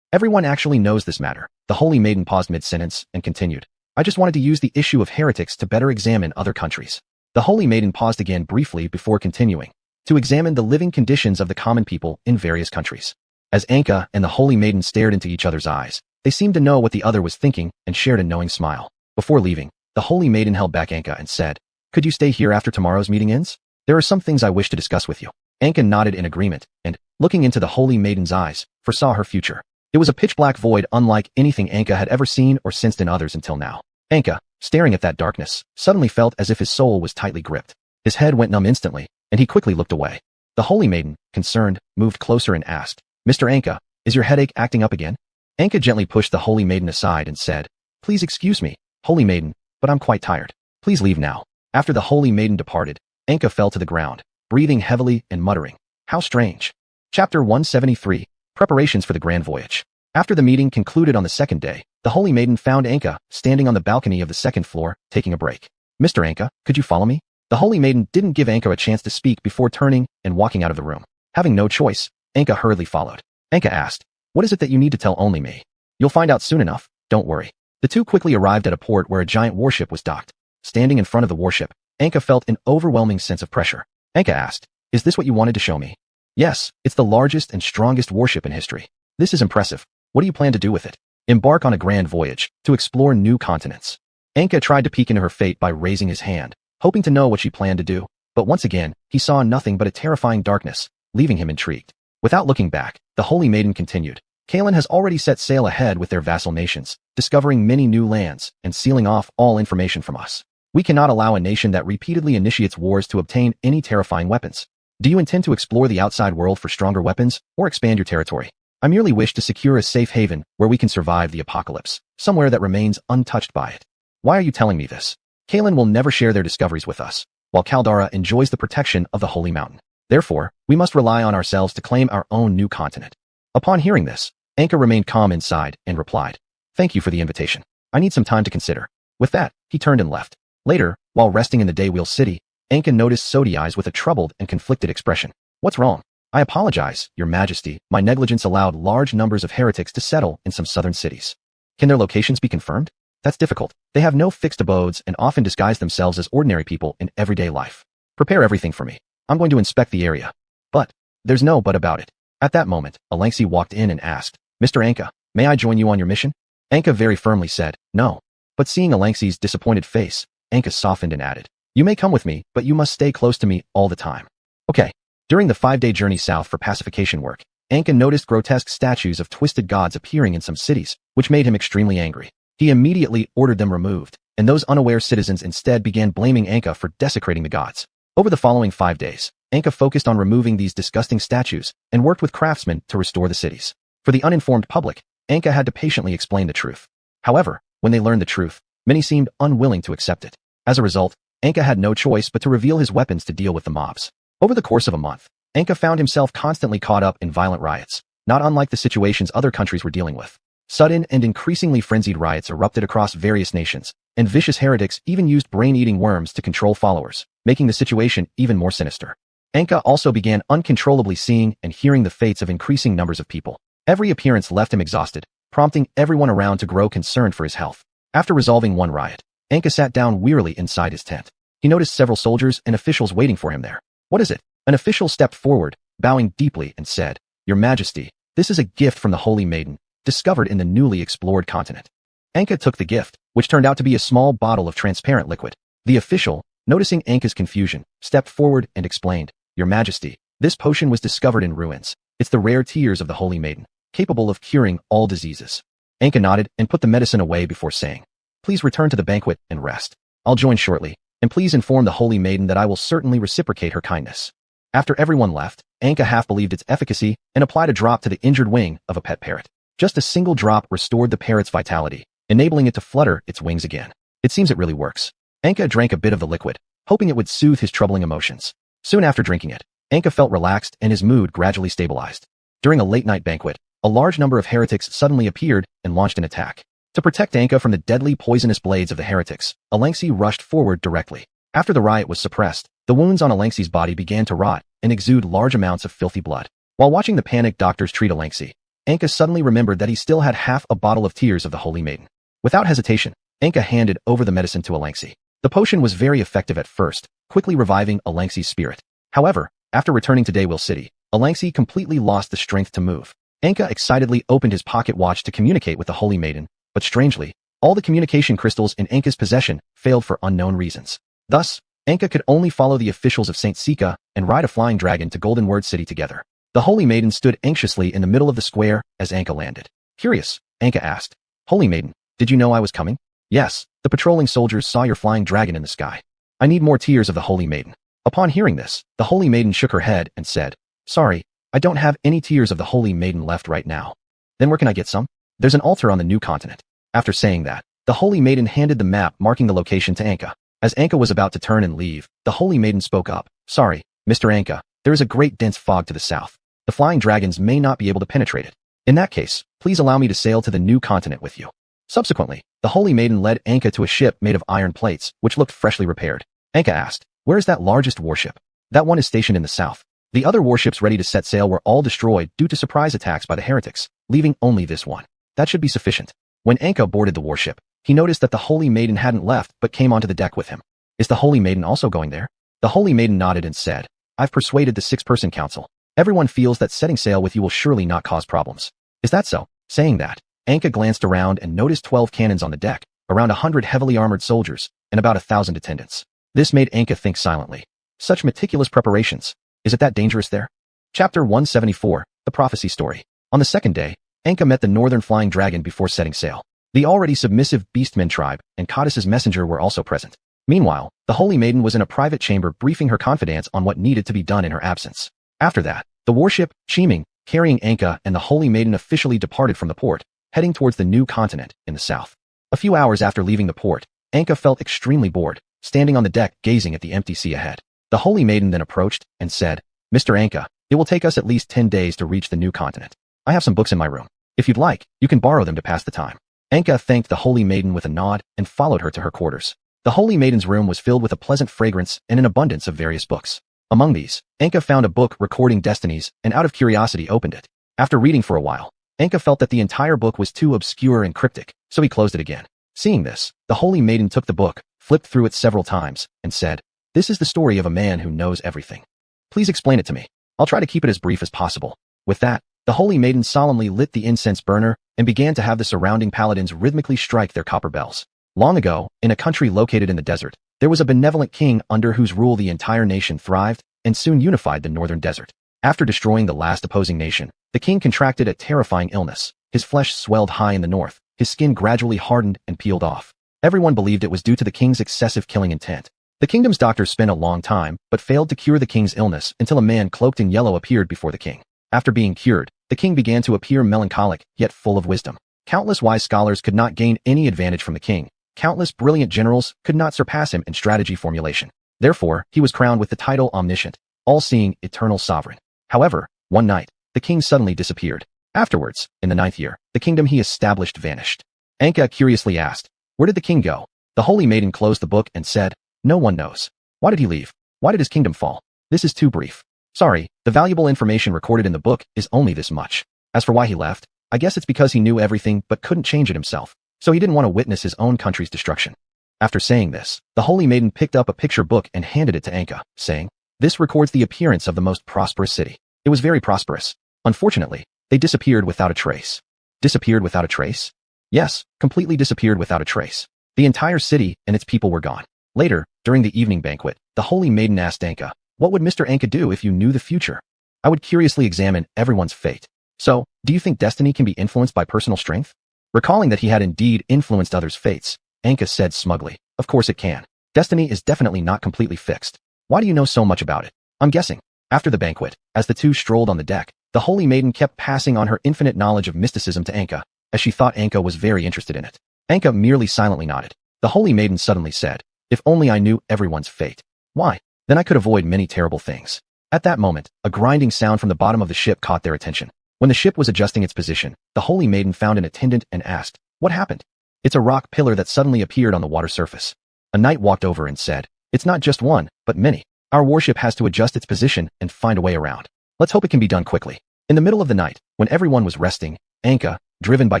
Everyone actually knows this matter. The Holy Maiden paused mid-sentence and continued, I just wanted to use the issue of heretics to better examine other countries. The Holy Maiden paused again briefly before continuing, to examine the living conditions of the common people in various countries. As Anka and the Holy Maiden stared into each other's eyes, they seemed to know what the other was thinking and shared a knowing smile. Before leaving, the Holy Maiden held back Anka and said, Could you stay here after tomorrow's meeting ends? There are some things I wish to discuss with you. Anka nodded in agreement and, looking into the Holy Maiden's eyes, foresaw her future. It was a pitch-black void unlike anything Anka had ever seen or sensed in others until now. Anka, staring at that darkness, suddenly felt as if his soul was tightly gripped. His head went numb instantly, and he quickly looked away. The Holy Maiden, concerned, moved closer and asked, Mr. Anka, is your headache acting up again? Anka gently pushed the Holy Maiden aside and said, Please excuse me, Holy Maiden, but I'm quite tired. Please leave now. After the Holy Maiden departed, Anka fell to the ground, breathing heavily and muttering, How strange. Chapter 173, Preparations for the Grand Voyage. After the meeting concluded on the second day, the Holy Maiden found Anka standing on the balcony of the second floor, taking a break. Mr. Anka, could you follow me? The Holy Maiden didn't give Anka a chance to speak before turning and walking out of the room. Having no choice, Anka hurriedly followed. Anka asked, What is it that you need to tell only me? You'll find out soon enough, don't worry. The two quickly arrived at a port where a giant warship was docked. Standing in front of the warship, Anka felt an overwhelming sense of pressure. Anka asked, Is this what you wanted to show me? Yes, it's the largest and strongest warship in history. This is impressive. What do you plan to do with it? Embark on a grand voyage, to explore new continents. Anka tried to peek into her fate by raising his hand, hoping to know what she planned to do, but once again, he saw nothing but a terrifying darkness, leaving him intrigued. Without looking back, the Holy Maiden continued, Kalen has already set sail ahead with their vassal nations, discovering many new lands and sealing off all information from us. We cannot allow a nation that repeatedly initiates wars to obtain any terrifying weapons. Do you intend to explore the outside world for stronger weapons or expand your territory? I merely wish to secure a safe haven where we can survive the apocalypse, somewhere that remains untouched by it. Why are you telling me this? Kalen will never share their discoveries with us, while Caldara enjoys the protection of the Holy Mountain. Therefore, we must rely on ourselves to claim our own new continent. Upon hearing this, Anka remained calm inside and replied, "Thank you for the invitation. I need some time to consider." With that, he turned and left. Later, while resting in the Daywheel City, Anka noticed Sodi eyes with a troubled and conflicted expression. "What's wrong?" "I apologize, Your Majesty. My negligence allowed large numbers of heretics to settle in some southern cities. Can their locations be confirmed? That's difficult. They have no fixed abodes and often disguise themselves as ordinary people in everyday life. Prepare everything for me. I'm going to inspect the area." But, there's no but about it. At that moment, Alangsi walked in and asked, "Mr. Anka, may I join you on your mission?" Anka very firmly said, "No." But seeing Alangsi's disappointed face, Anka softened and added, "You may come with me, but you must stay close to me all the time." Okay. During the 5-day journey south for pacification work, Anka noticed grotesque statues of twisted gods appearing in some cities, which made him extremely angry. He immediately ordered them removed, and those unaware citizens instead began blaming Anka for desecrating the gods. Over the following 5 days, Anka focused on removing these disgusting statues and worked with craftsmen to restore the cities. For the uninformed public, Anka had to patiently explain the truth. However, when they learned the truth, many seemed unwilling to accept it. As a result, Anka had no choice but to reveal his weapons to deal with the mobs. Over the course of a month, Anka found himself constantly caught up in violent riots, not unlike the situations other countries were dealing with. Sudden and increasingly frenzied riots erupted across various nations, and vicious heretics even used brain-eating worms to control followers, making the situation even more sinister. Anka also began uncontrollably seeing and hearing the fates of increasing numbers of people. Every appearance left him exhausted, prompting everyone around to grow concerned for his health. After resolving one riot, Anka sat down wearily inside his tent. He noticed several soldiers and officials waiting for him there. "What is it?" An official stepped forward, bowing deeply, and said, "Your Majesty, this is a gift from the Holy Maiden, discovered in the newly explored continent." Anka took the gift, which turned out to be a small bottle of transparent liquid. The official, noticing Anka's confusion, stepped forward and explained, "Your Majesty, this potion was discovered in ruins. It's the rare tears of the Holy Maiden, capable of curing all diseases." Anka nodded and put the medicine away before saying, "Please return to the banquet and rest. I'll join shortly, and please inform the Holy Maiden that I will certainly reciprocate her kindness." After everyone left, Anka half believed its efficacy and applied a drop to the injured wing of a pet parrot. Just a single drop restored the parrot's vitality, enabling it to flutter its wings again. It seems it really works. Anka drank a bit of the liquid, hoping it would soothe his troubling emotions. Soon after drinking it, Anka felt relaxed and his mood gradually stabilized. During a late-night banquet, a large number of heretics suddenly appeared and launched an attack. To protect Anka from the deadly poisonous blades of the heretics, Alangsi rushed forward directly. After the riot was suppressed, the wounds on Alangsi's body began to rot and exude large amounts of filthy blood. While watching the panicked doctors treat Alangsi, Anka suddenly remembered that he still had half a bottle of tears of the Holy Maiden. Without hesitation, Anka handed over the medicine to Alangsi. The potion was very effective at first, quickly reviving Alangsi's spirit. However, after returning to Daywheel City, Alangsi completely lost the strength to move. Anka excitedly opened his pocket watch to communicate with the Holy Maiden, but strangely, all the communication crystals in Anka's possession failed for unknown reasons. Thus, Anka could only follow the officials of St. Sika and ride a flying dragon to Golden Word City together. The Holy Maiden stood anxiously in the middle of the square as Anka landed. Curious, Anka asked, "Holy Maiden, did you know I was coming?" "Yes, the patrolling soldiers saw your flying dragon in the sky. I need more tears of the Holy Maiden." Upon hearing this, the Holy Maiden shook her head and said, "Sorry, I don't have any tears of the Holy Maiden left right now." "Then where can I get some?" "There's an altar on the new continent." After saying that, the Holy Maiden handed the map marking the location to Anka. As Anka was about to turn and leave, the Holy Maiden spoke up. "Sorry, Mr. Anka, there is a great dense fog to the south. The flying dragons may not be able to penetrate it. In that case, please allow me to sail to the new continent with you." Subsequently, the Holy Maiden led Anka to a ship made of iron plates, which looked freshly repaired. Anka asked, "Where is that largest warship?" "That one is stationed in the south. The other warships ready to set sail were all destroyed due to surprise attacks by the heretics, leaving only this one. That should be sufficient." When Anka boarded the warship, he noticed that the Holy Maiden hadn't left but came onto the deck with him. "Is the Holy Maiden also going there?" The Holy Maiden nodded and said, "I've persuaded the 6-person council. Everyone feels that setting sail with you will surely not cause problems." "Is that so?" Saying that, Anka glanced around and noticed 12 cannons on the deck, around 100 heavily armored soldiers, and about 1,000 attendants. This made Anka think silently. Such meticulous preparations. Is it that dangerous there? Chapter 174, The Prophecy Story. On the second day, Anka met the northern flying dragon before setting sail. The already submissive beastmen tribe and Codis's messenger were also present. Meanwhile, the Holy Maiden was in a private chamber briefing her confidants on what needed to be done in her absence. After that, the warship, Xiuming, carrying Anka and the Holy Maiden officially departed from the port, heading towards the new continent in the south. A few hours after leaving the port, Anka felt extremely bored, standing on the deck gazing at the empty sea ahead. The Holy Maiden then approached and said, "Mr. Anka, it will take us at least 10 days to reach the new continent. I have some books in my room. If you'd like, you can borrow them to pass the time." Anka thanked the Holy Maiden with a nod and followed her to her quarters. The Holy Maiden's room was filled with a pleasant fragrance and an abundance of various books. Among these, Anka found a book recording destinies and out of curiosity opened it. After reading for a while, Anka felt that the entire book was too obscure and cryptic, so he closed it again. Seeing this, the Holy Maiden took the book, flipped through it several times, and said, "This is the story of a man who knows everything. Please explain it to me. I'll try to keep it as brief as possible." With that, the Holy Maiden solemnly lit the incense burner and began to have the surrounding paladins rhythmically strike their copper bells. Long ago, in a country located in the desert, there was a benevolent king under whose rule the entire nation thrived and soon unified the northern desert. After destroying the last opposing nation, the king contracted a terrifying illness. His flesh swelled high in the north, his skin gradually hardened and peeled off. Everyone believed it was due to the king's excessive killing intent. The kingdom's doctors spent a long time, but failed to cure the king's illness until a man cloaked in yellow appeared before the king. After being cured, the king began to appear melancholic, yet full of wisdom. Countless wise scholars could not gain any advantage from the king. Countless brilliant generals could not surpass him in strategy formulation. Therefore, he was crowned with the title omniscient, all-seeing, eternal sovereign. However, one night, the king suddenly disappeared. Afterwards, in the 9th year, the kingdom he established vanished. Anka curiously asked, "Where did the king go?" The Holy Maiden closed the book and said, "No one knows. Why did he leave? Why did his kingdom fall? This is too brief. Sorry, the valuable information recorded in the book is only this much. As for why he left, I guess it's because he knew everything but couldn't change it himself, so he didn't want to witness his own country's destruction." After saying this, the Holy Maiden picked up a picture book and handed it to Anka, saying, "This records the appearance of the most prosperous city. It was very prosperous. Unfortunately, they disappeared without a trace." Disappeared without a trace? Yes, completely disappeared without a trace. The entire city and its people were gone. Later, during the evening banquet, the Holy Maiden asked Anka, "What would Mr. Anka do if you knew the future?" "I would curiously examine everyone's fate." "So, do you think destiny can be influenced by personal strength?" Recalling that he had indeed influenced others' fates, Anka said smugly, "Of course it can. Destiny is definitely not completely fixed. Why do you know so much about it?" "I'm guessing." After the banquet, as the two strolled on the deck, the Holy Maiden kept passing on her infinite knowledge of mysticism to Anka, as she thought Anka was very interested in it. Anka merely silently nodded. The Holy Maiden suddenly said, "If only I knew everyone's fate. Why? Then I could avoid many terrible things." At that moment, a grinding sound from the bottom of the ship caught their attention. When the ship was adjusting its position, the Holy Maiden found an attendant and asked, "What happened?" "It's a rock pillar that suddenly appeared on the water surface." A knight walked over and said, "It's not just one, but many. Our warship has to adjust its position and find a way around. Let's hope it can be done quickly." In the middle of the night, when everyone was resting, Anka, driven by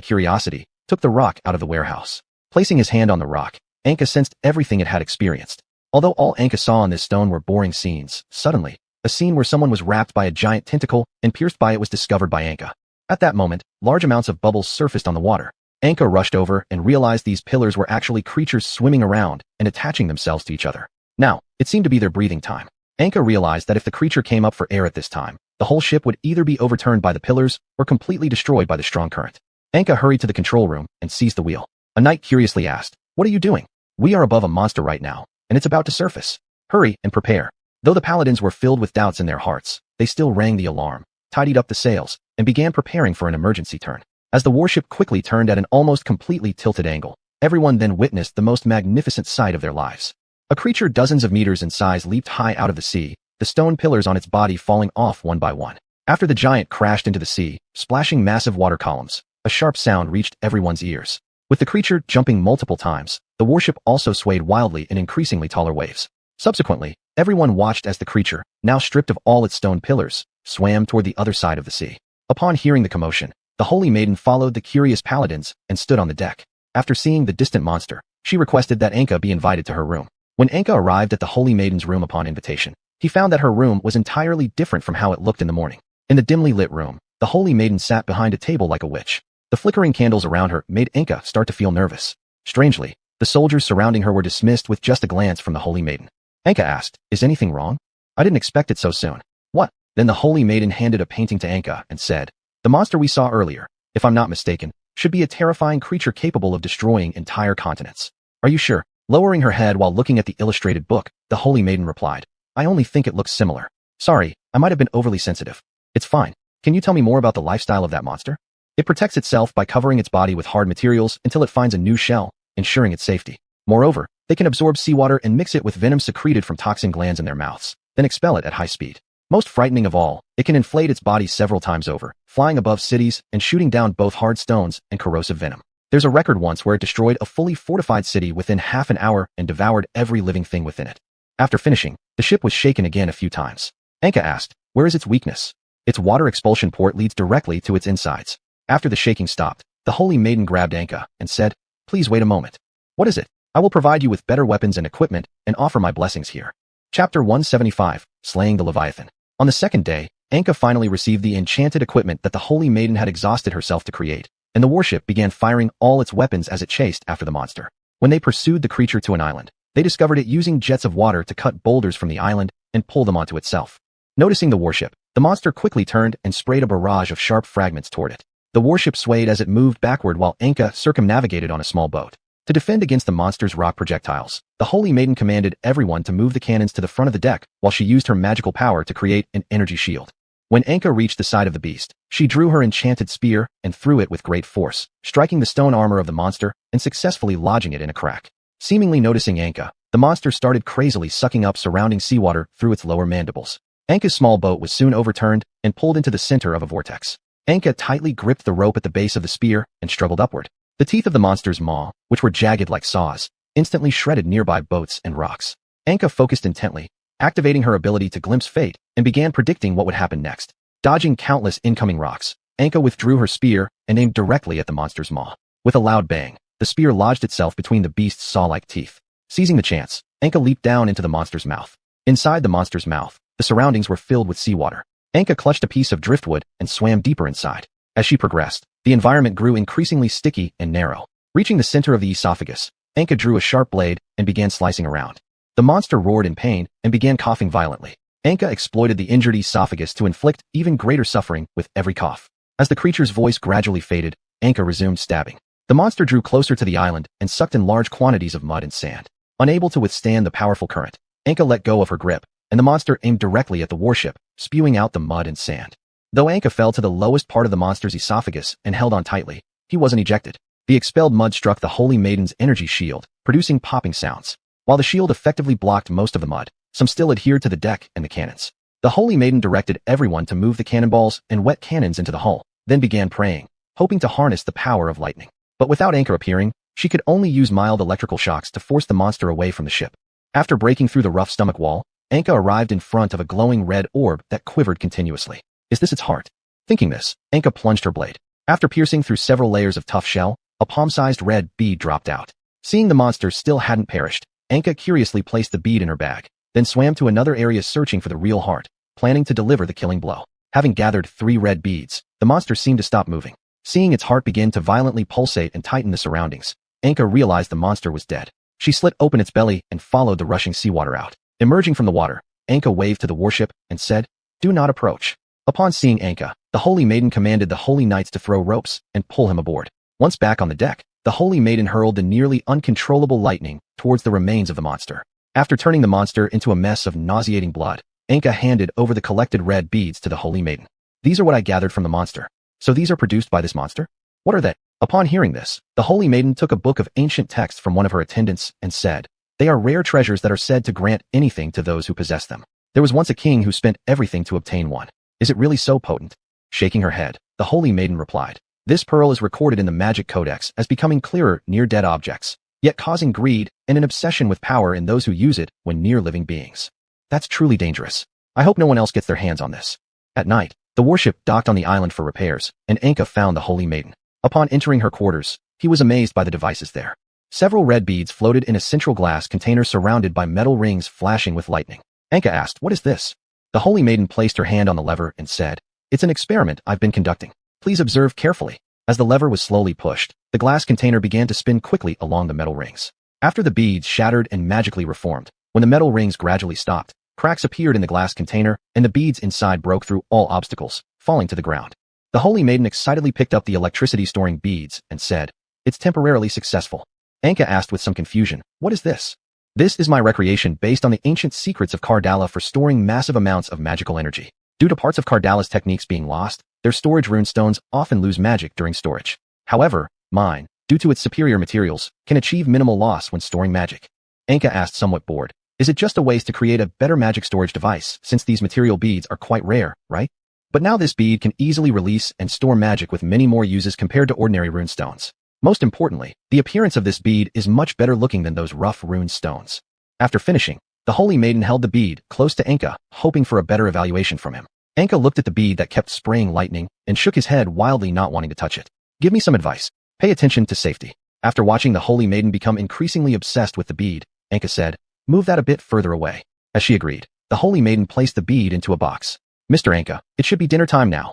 curiosity, took the rock out of the warehouse. Placing his hand on the rock, Anka sensed everything it had experienced. Although all Anka saw on this stone were boring scenes, suddenly, a scene where someone was wrapped by a giant tentacle and pierced by it was discovered by Anka. At that moment, large amounts of bubbles surfaced on the water. Anka rushed over and realized these pillars were actually creatures swimming around and attaching themselves to each other. Now, it seemed to be their breathing time. Anka realized that if the creature came up for air at this time, the whole ship would either be overturned by the pillars or completely destroyed by the strong current. Anka hurried to the control room and seized the wheel. A knight curiously asked, "What are you doing?" "We are above a monster right now, and it's about to surface. Hurry and prepare." Though the paladins were filled with doubts in their hearts, they still rang the alarm, tidied up the sails, and began preparing for an emergency turn. As the warship quickly turned at an almost completely tilted angle, everyone then witnessed the most magnificent sight of their lives. A creature dozens of meters in size leaped high out of the sea, the stone pillars on its body falling off one by one. After the giant crashed into the sea, splashing massive water columns, a sharp sound reached everyone's ears. With the creature jumping multiple times, the warship also swayed wildly in increasingly taller waves. Subsequently, everyone watched as the creature, now stripped of all its stone pillars, swam toward the other side of the sea. Upon hearing the commotion, the Holy Maiden followed the curious paladins and stood on the deck. After seeing the distant monster, she requested that Anka be invited to her room. When Anka arrived at the Holy Maiden's room upon invitation, he found that her room was entirely different from how it looked in the morning. In the dimly lit room, the Holy Maiden sat behind a table like a witch. The flickering candles around her made Anka start to feel nervous. Strangely, the soldiers surrounding her were dismissed with just a glance from the Holy Maiden. Anka asked, "Is anything wrong? I didn't expect it so soon." "What?" Then the Holy Maiden handed a painting to Anka and said, "The monster we saw earlier, if I'm not mistaken, should be a terrifying creature capable of destroying entire continents. Are you sure? Lowering her head while looking at the illustrated book, the Holy Maiden replied, I only think it looks similar. Sorry, I might have been overly sensitive. It's fine. Can you tell me more about the lifestyle of that monster? It protects itself by covering its body with hard materials until it finds a new shell, ensuring its safety. Moreover, they can absorb seawater and mix it with venom secreted from toxin glands in their mouths, then expel it at high speed. Most frightening of all, it can inflate its body several times over, flying above cities and shooting down both hard stones and corrosive venom. There's a record once where it destroyed a fully fortified city within half an hour and devoured every living thing within it. After finishing, the ship was shaken again a few times. Anka asked, where is its weakness? Its water expulsion port leads directly to its insides. After the shaking stopped, the Holy Maiden grabbed Anka and said, please wait a moment. What is it? I will provide you with better weapons and equipment and offer my blessings here. Chapter 175, Slaying the Leviathan. On the second day, Anka finally received the enchanted equipment that the Holy Maiden had exhausted herself to create, and the warship began firing all its weapons as it chased after the monster. When they pursued the creature to an island, they discovered it using jets of water to cut boulders from the island and pull them onto itself. Noticing the warship, the monster quickly turned and sprayed a barrage of sharp fragments toward it. The warship swayed as it moved backward while Anka circumnavigated on a small boat. To defend against the monster's rock projectiles, the Holy Maiden commanded everyone to move the cannons to the front of the deck while she used her magical power to create an energy shield. When Anka reached the side of the beast, she drew her enchanted spear and threw it with great force, striking the stone armor of the monster and successfully lodging it in a crack. Seemingly noticing Anka, the monster started crazily sucking up surrounding seawater through its lower mandibles. Anka's small boat was soon overturned and pulled into the center of a vortex. Anka tightly gripped the rope at the base of the spear and struggled upward. The teeth of the monster's maw, which were jagged like saws, instantly shredded nearby boats and rocks. Anka focused intently, activating her ability to glimpse fate, and began predicting what would happen next. Dodging countless incoming rocks, Anka withdrew her spear and aimed directly at the monster's maw. With a loud bang, the spear lodged itself between the beast's saw-like teeth. Seizing the chance, Anka leaped down into the monster's mouth. Inside the monster's mouth, the surroundings were filled with seawater. Anka clutched a piece of driftwood and swam deeper inside. As she progressed, the environment grew increasingly sticky and narrow. Reaching the center of the esophagus, Anka drew a sharp blade and began slicing around. The monster roared in pain and began coughing violently. Anka exploited the injured esophagus to inflict even greater suffering with every cough. As the creature's voice gradually faded, Anka resumed stabbing. The monster drew closer to the island and sucked in large quantities of mud and sand. Unable to withstand the powerful current, Anka let go of her grip, and the monster aimed directly at the warship, spewing out the mud and sand. Though Anka fell to the lowest part of the monster's esophagus and held on tightly, he wasn't ejected. The expelled mud struck the Holy Maiden's energy shield, producing popping sounds. While the shield effectively blocked most of the mud, some still adhered to the deck and the cannons. The Holy Maiden directed everyone to move the cannonballs and wet cannons into the hull, then began praying, hoping to harness the power of lightning. But without Anka appearing, she could only use mild electrical shocks to force the monster away from the ship. After breaking through the rough stomach wall, Anka arrived in front of a glowing red orb that quivered continuously. Is this its heart? Thinking this, Anka plunged her blade. After piercing through several layers of tough shell, a palm-sized red bead dropped out. Seeing the monster still hadn't perished, Anka curiously placed the bead in her bag, then swam to another area searching for the real heart, planning to deliver the killing blow. Having gathered 3 red beads, the monster seemed to stop moving. Seeing its heart begin to violently pulsate and tighten the surroundings, Anka realized the monster was dead. She slit open its belly and followed the rushing seawater out. Emerging from the water, Anka waved to the warship and said, "Do not approach." Upon seeing Anka, the Holy Maiden commanded the Holy Knights to throw ropes and pull him aboard. Once back on the deck, the Holy Maiden hurled the nearly uncontrollable lightning towards the remains of the monster. After turning the monster into a mess of nauseating blood, Anka handed over the collected red beads to the Holy Maiden. "These are what I gathered from the monster. So these are produced by this monster? What are they?" Upon hearing this, the Holy Maiden took a book of ancient texts from one of her attendants and said, "They are rare treasures that are said to grant anything to those who possess them. There was once a king who spent everything to obtain one. Is it really so potent?" Shaking her head, the Holy Maiden replied, "This pearl is recorded in the magic codex as becoming clearer near dead objects, yet causing greed and an obsession with power in those who use it when near living beings. That's truly dangerous. I hope no one else gets their hands on this." At night, the warship docked on the island for repairs, and Anka found the Holy Maiden. Upon entering her quarters, he was amazed by the devices there. Several red beads floated in a central glass container surrounded by metal rings flashing with lightning. Anka asked, "What is this?" The Holy Maiden placed her hand on the lever and said, "It's an experiment I've been conducting. Please observe carefully." As the lever was slowly pushed, the glass container began to spin quickly along the metal rings. After the beads shattered and magically reformed, when the metal rings gradually stopped, cracks appeared in the glass container, and the beads inside broke through all obstacles, falling to the ground. The Holy Maiden excitedly picked up the electricity-storing beads and said, "It's temporarily successful." Anka asked with some confusion, "What is this?" "This is my recreation based on the ancient secrets of Kardala for storing massive amounts of magical energy. Due to parts of Kardala's techniques being lost, their storage rune stones often lose magic during storage. However, mine, due to its superior materials, can achieve minimal loss when storing magic." Anka asked, somewhat bored, "Is it just a waste to create a better magic storage device, since these material beads are quite rare, right? But now this bead can easily release and store magic with many more uses compared to ordinary rune stones. Most importantly, the appearance of this bead is much better looking than those rough rune stones." After finishing, the Holy Maiden held the bead close to Anka, hoping for a better evaluation from him. Anka looked at the bead that kept spraying lightning and shook his head wildly, not wanting to touch it. "Give me some advice. Pay attention to safety." After watching the Holy Maiden become increasingly obsessed with the bead, Anka said, "Move that a bit further away." As she agreed, the Holy Maiden placed the bead into a box. "Mr. Anka, it should be dinner time now.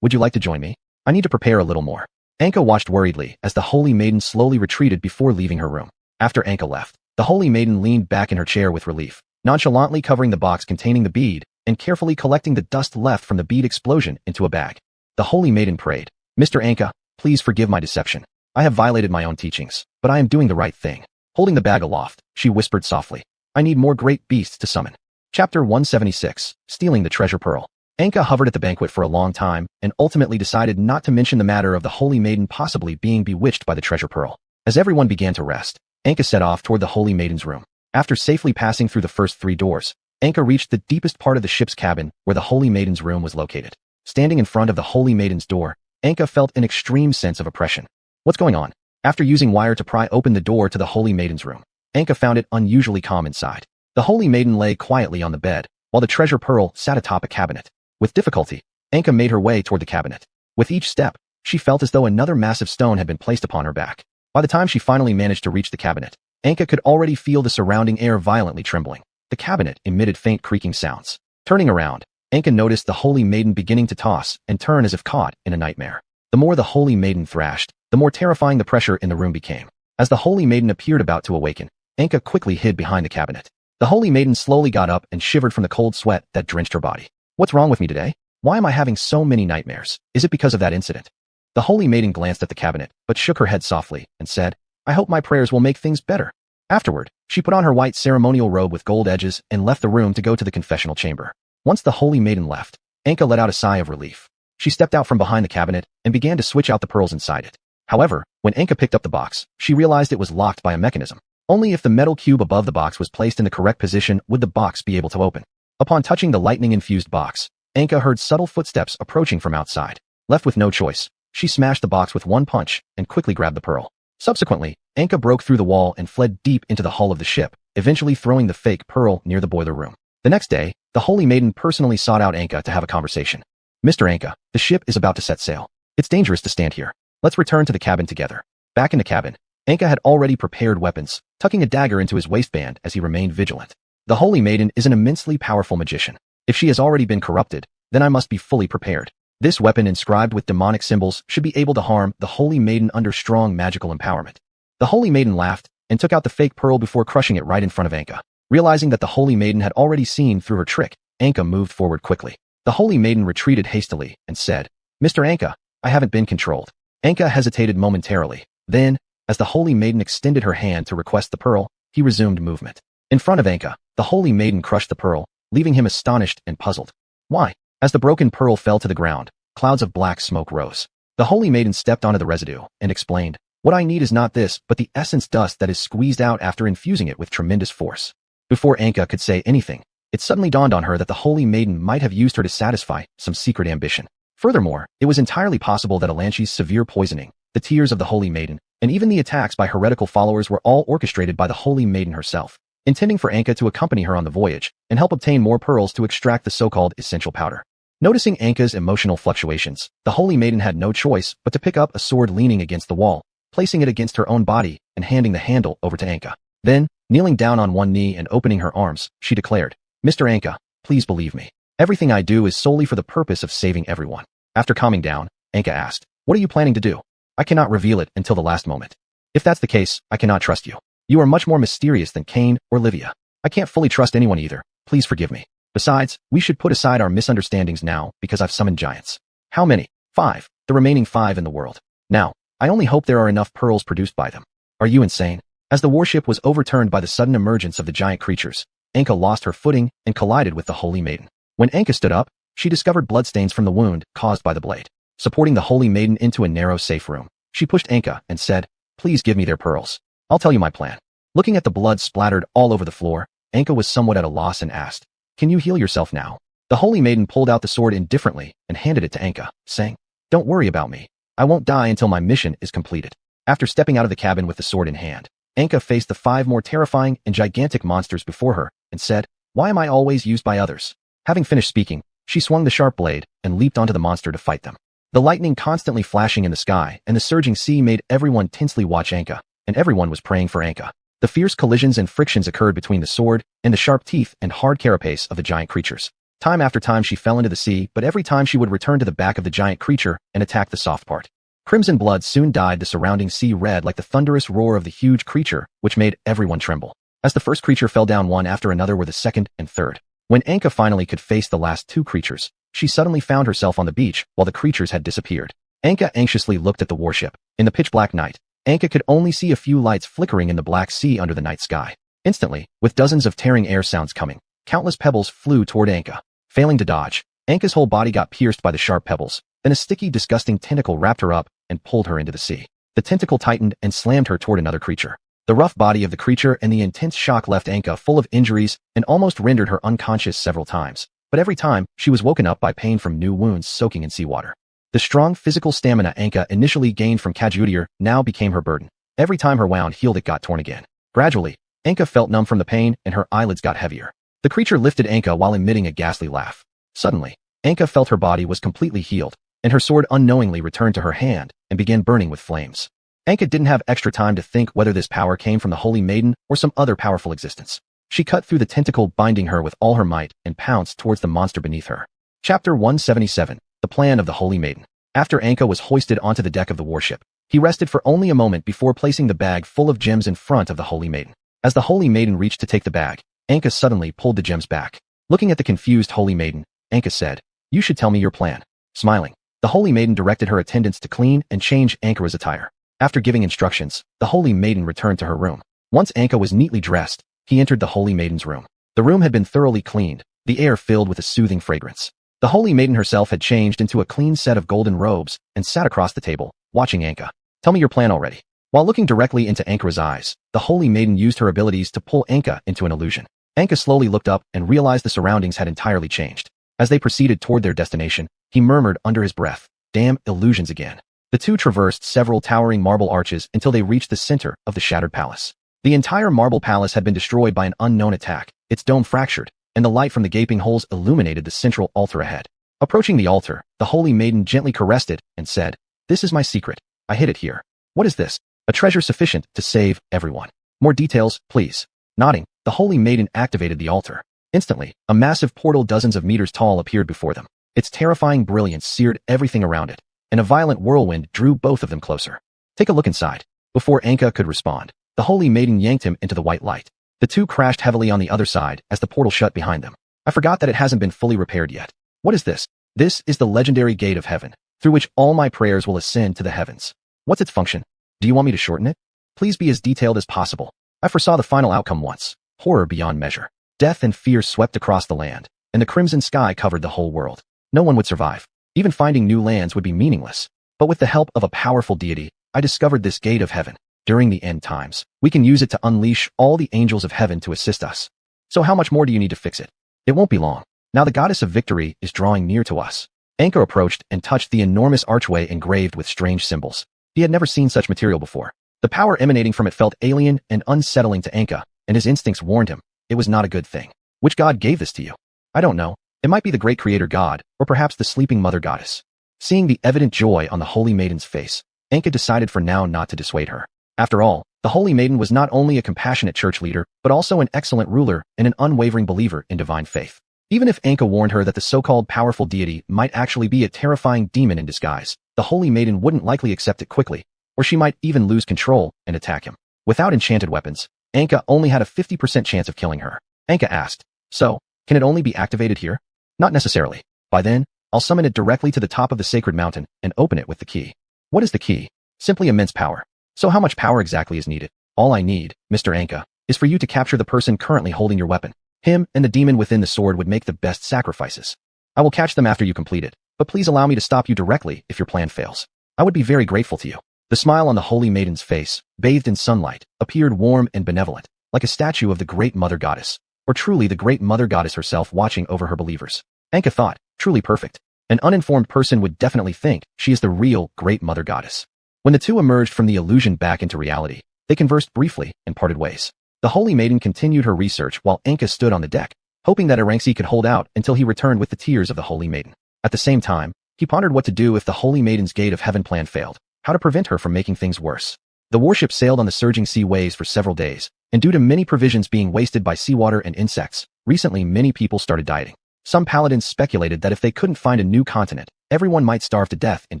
Would you like to join me? I need to prepare a little more." Anka watched worriedly as the Holy Maiden slowly retreated before leaving her room. After Anka left, the Holy Maiden leaned back in her chair with relief, nonchalantly covering the box containing the bead and carefully collecting the dust left from the bead explosion into a bag. The Holy Maiden prayed, "Mr. Anka, please forgive my deception. I have violated my own teachings, but I am doing the right thing." Holding the bag aloft, she whispered softly, "I need more great beasts to summon." Chapter 176, Stealing the Treasure Pearl. Anka hovered at the banquet for a long time and ultimately decided not to mention the matter of the Holy Maiden possibly being bewitched by the treasure pearl. As everyone began to rest, Anka set off toward the Holy Maiden's room. After safely passing through the first 3 doors, Anka reached the deepest part of the ship's cabin where the Holy Maiden's room was located. Standing in front of the Holy Maiden's door, Anka felt an extreme sense of oppression. What's going on? After using wire to pry open the door to the Holy Maiden's room, Anka found it unusually calm inside. The Holy Maiden lay quietly on the bed, while the treasure pearl sat atop a cabinet. With difficulty, Anka made her way toward the cabinet. With each step, she felt as though another massive stone had been placed upon her back. By the time she finally managed to reach the cabinet, Anka could already feel the surrounding air violently trembling. The cabinet emitted faint creaking sounds. Turning around, Anka noticed the Holy Maiden beginning to toss and turn as if caught in a nightmare. The more the Holy Maiden thrashed, the more terrifying the pressure in the room became. As the Holy Maiden appeared about to awaken, Anka quickly hid behind the cabinet. The Holy Maiden slowly got up and shivered from the cold sweat that drenched her body. "What's wrong with me today? Why am I having so many nightmares? Is it because of that incident?" The Holy Maiden glanced at the cabinet, but shook her head softly and said, "I hope my prayers will make things better." Afterward, she put on her white ceremonial robe with gold edges and left the room to go to the confessional chamber. Once the Holy Maiden left, Anka let out a sigh of relief. She stepped out from behind the cabinet and began to switch out the pearls inside it. However, when Anka picked up the box, she realized it was locked by a mechanism. Only if the metal cube above the box was placed in the correct position would the box be able to open. Upon touching the lightning-infused box, Anka heard subtle footsteps approaching from outside. Left with no choice, she smashed the box with one punch and quickly grabbed the pearl. Subsequently, Anka broke through the wall and fled deep into the hull of the ship, eventually throwing the fake pearl near the boiler room. The next day, the Holy Maiden personally sought out Anka to have a conversation. "Mr. Anka, the ship is about to set sail. It's dangerous to stand here. Let's return to the cabin together." Back in the cabin, Anka had already prepared weapons, tucking a dagger into his waistband as he remained vigilant. The Holy Maiden is an immensely powerful magician. If she has already been corrupted, then I must be fully prepared. This weapon inscribed with demonic symbols should be able to harm the Holy Maiden under strong magical empowerment. The Holy Maiden laughed and took out the fake pearl before crushing it right in front of Anka. Realizing that the Holy Maiden had already seen through her trick, Anka moved forward quickly. The Holy Maiden retreated hastily and said, "Mr. Anka, I haven't been controlled." Anka hesitated momentarily. Then, as the Holy Maiden extended her hand to request the pearl, he resumed movement. In front of Anka, the Holy Maiden crushed the pearl, leaving him astonished and puzzled. Why? As the broken pearl fell to the ground, clouds of black smoke rose. The Holy Maiden stepped onto the residue and explained, "What I need is not this, but the essence dust that is squeezed out after infusing it with tremendous force." Before Anka could say anything, it suddenly dawned on her that the Holy Maiden might have used her to satisfy some secret ambition. Furthermore, it was entirely possible that Alanchi's severe poisoning, the tears of the Holy Maiden, and even the attacks by heretical followers were all orchestrated by the Holy Maiden herself, intending for Anka to accompany her on the voyage and help obtain more pearls to extract the so-called essential powder. Noticing Anka's emotional fluctuations, the Holy Maiden had no choice but to pick up a sword leaning against the wall, placing it against her own body and handing the handle over to Anka. Then, kneeling down on one knee and opening her arms, she declared, "Mr. Anka, please believe me. Everything I do is solely for the purpose of saving everyone." After calming down, Anka asked, "What are you planning to do? I cannot reveal it until the last moment. If that's the case, I cannot trust you. You are much more mysterious than Cain or Livia. I can't fully trust anyone either. Please forgive me. Besides, we should put aside our misunderstandings now because I've summoned giants." "How many?" 5. The remaining 5 in the world. Now, I only hope there are enough pearls produced by them. Are you insane? As the warship was overturned by the sudden emergence of the giant creatures, Anka lost her footing and collided with the Holy Maiden. When Anka stood up, she discovered bloodstains from the wound caused by the blade. Supporting the Holy Maiden into a narrow safe room, she pushed Anka and said, "Please give me their pearls. I'll tell you my plan." Looking at the blood splattered all over the floor, Anka was somewhat at a loss and asked, "Can you heal yourself now?" The Holy Maiden pulled out the sword indifferently and handed it to Anka, saying, "Don't worry about me. I won't die until my mission is completed." After stepping out of the cabin with the sword in hand, Anka faced the 5 more terrifying and gigantic monsters before her and said, "Why am I always used by others?" Having finished speaking, she swung the sharp blade and leaped onto the monster to fight them. The lightning constantly flashing in the sky and the surging sea made everyone tensely watch Anka, and everyone was praying for Anka. The fierce collisions and frictions occurred between the sword and the sharp teeth and hard carapace of the giant creatures. Time after time she fell into the sea, but every time she would return to the back of the giant creature and attack the soft part. Crimson blood soon dyed the surrounding sea red like the thunderous roar of the huge creature, which made everyone tremble. As the first creature fell down, one after another were the second and third. When Anka finally could face the last 2 creatures, she suddenly found herself on the beach while the creatures had disappeared. Anka anxiously looked at the warship. In the pitch-black night, Anka could only see a few lights flickering in the black sea under the night sky. Instantly, with dozens of tearing air sounds coming, countless pebbles flew toward Anka. Failing to dodge, Anka's whole body got pierced by the sharp pebbles. Then a sticky, disgusting tentacle wrapped her up and pulled her into the sea. The tentacle tightened and slammed her toward another creature. The rough body of the creature and the intense shock left Anka full of injuries and almost rendered her unconscious several times. But every time, she was woken up by pain from new wounds soaking in seawater. The strong physical stamina Anka initially gained from Kajudir now became her burden. Every time her wound healed, it got torn again. Gradually, Anka felt numb from the pain and her eyelids got heavier. The creature lifted Anka while emitting a ghastly laugh. Suddenly, Anka felt her body was completely healed, and her sword unknowingly returned to her hand and began burning with flames. Anka didn't have extra time to think whether this power came from the Holy Maiden or some other powerful existence. She cut through the tentacle binding her with all her might and pounced towards the monster beneath her. Chapter 177. The Plan of the Holy Maiden. After Anka was hoisted onto the deck of the warship, he rested for only a moment before placing the bag full of gems in front of the Holy Maiden. As the Holy Maiden reached to take the bag, Anka suddenly pulled the gems back. Looking at the confused Holy Maiden, Anka said, "You should tell me your plan." Smiling, the Holy Maiden directed her attendants to clean and change Anka's attire. After giving instructions, the Holy Maiden returned to her room. Once Anka was neatly dressed, he entered the Holy Maiden's room. The room had been thoroughly cleaned, the air filled with a soothing fragrance. The Holy Maiden herself had changed into a clean set of golden robes and sat across the table, watching Anka. "Tell me your plan already." While looking directly into Anka's eyes, the Holy Maiden used her abilities to pull Anka into an illusion. Anka slowly looked up and realized the surroundings had entirely changed. As they proceeded toward their destination, he murmured under his breath, "Damn illusions again." The two traversed several towering marble arches until they reached the center of the shattered palace. The entire marble palace had been destroyed by an unknown attack, its dome fractured, and the light from the gaping holes illuminated the central altar ahead. Approaching the altar, the Holy Maiden gently caressed it and said, "This is my secret. I hid it here. What is this? A treasure sufficient to save everyone. More details, please." Nodding, the Holy Maiden activated the altar. Instantly, a massive portal dozens of meters tall appeared before them. Its terrifying brilliance seared everything around it, and a violent whirlwind drew both of them closer. "Take a look inside." Before Anka could respond, the Holy Maiden yanked him into the white light. The two crashed heavily on the other side as the portal shut behind them. "I forgot that it hasn't been fully repaired yet. What is this?" "This is the legendary gate of heaven, through which all my prayers will ascend to the heavens." "What's its function? Do you want me to shorten it?" "Please be as detailed as possible. I foresaw the final outcome once. Horror beyond measure. Death and fear swept across the land, and the crimson sky covered the whole world. No one would survive. Even finding new lands would be meaningless. But with the help of a powerful deity, I discovered this gate of heaven. During the end times, we can use it to unleash all the angels of heaven to assist us. So how much more do you need to fix it?" "It won't be long. Now the goddess of victory is drawing near to us." Anka approached and touched the enormous archway engraved with strange symbols. He had never seen such material before. The power emanating from it felt alien and unsettling to Anka, and his instincts warned him it was not a good thing. "Which god gave this to you?" "I don't know. It might be the great creator god, or perhaps the sleeping mother goddess." Seeing the evident joy on the Holy Maiden's face, Anka decided for now not to dissuade her. After all, the Holy Maiden was not only a compassionate church leader, but also an excellent ruler and an unwavering believer in divine faith. Even if Anka warned her that the so-called powerful deity might actually be a terrifying demon in disguise, the Holy Maiden wouldn't likely accept it quickly, or she might even lose control and attack him. Without enchanted weapons, Anka only had a 50% chance of killing her. Anka asked, "So, can it only be activated here?" "Not necessarily. By then, I'll summon it directly to the top of the sacred mountain and open it with the key. What is the key? Simply immense power. So how much power exactly is needed? All I need, Mr. Anka, is for you to capture the person currently holding your weapon. Him and the demon within the sword would make the best sacrifices. I will catch them after you complete it, but please allow me to stop you directly if your plan fails. I would be very grateful to you. The smile on the holy maiden's face, bathed in sunlight, appeared warm and benevolent, like a statue of the great mother goddess, or truly the great mother goddess herself watching over her believers. Anka thought, truly perfect. An uninformed person would definitely think she is the real great mother goddess. When the two emerged from the illusion back into reality, they conversed briefly and parted ways. The holy maiden continued her research while Anka stood on the deck, hoping that Arangsi could hold out until he returned with the tears of the holy maiden. At the same time, he pondered what to do if the holy maiden's gate of heaven plan failed, how to prevent her from making things worse. The warship sailed on the surging sea waves for several days, and due to many provisions being wasted by seawater and insects, recently many people started dieting. Some paladins speculated that if they couldn't find a new continent, everyone might starve to death in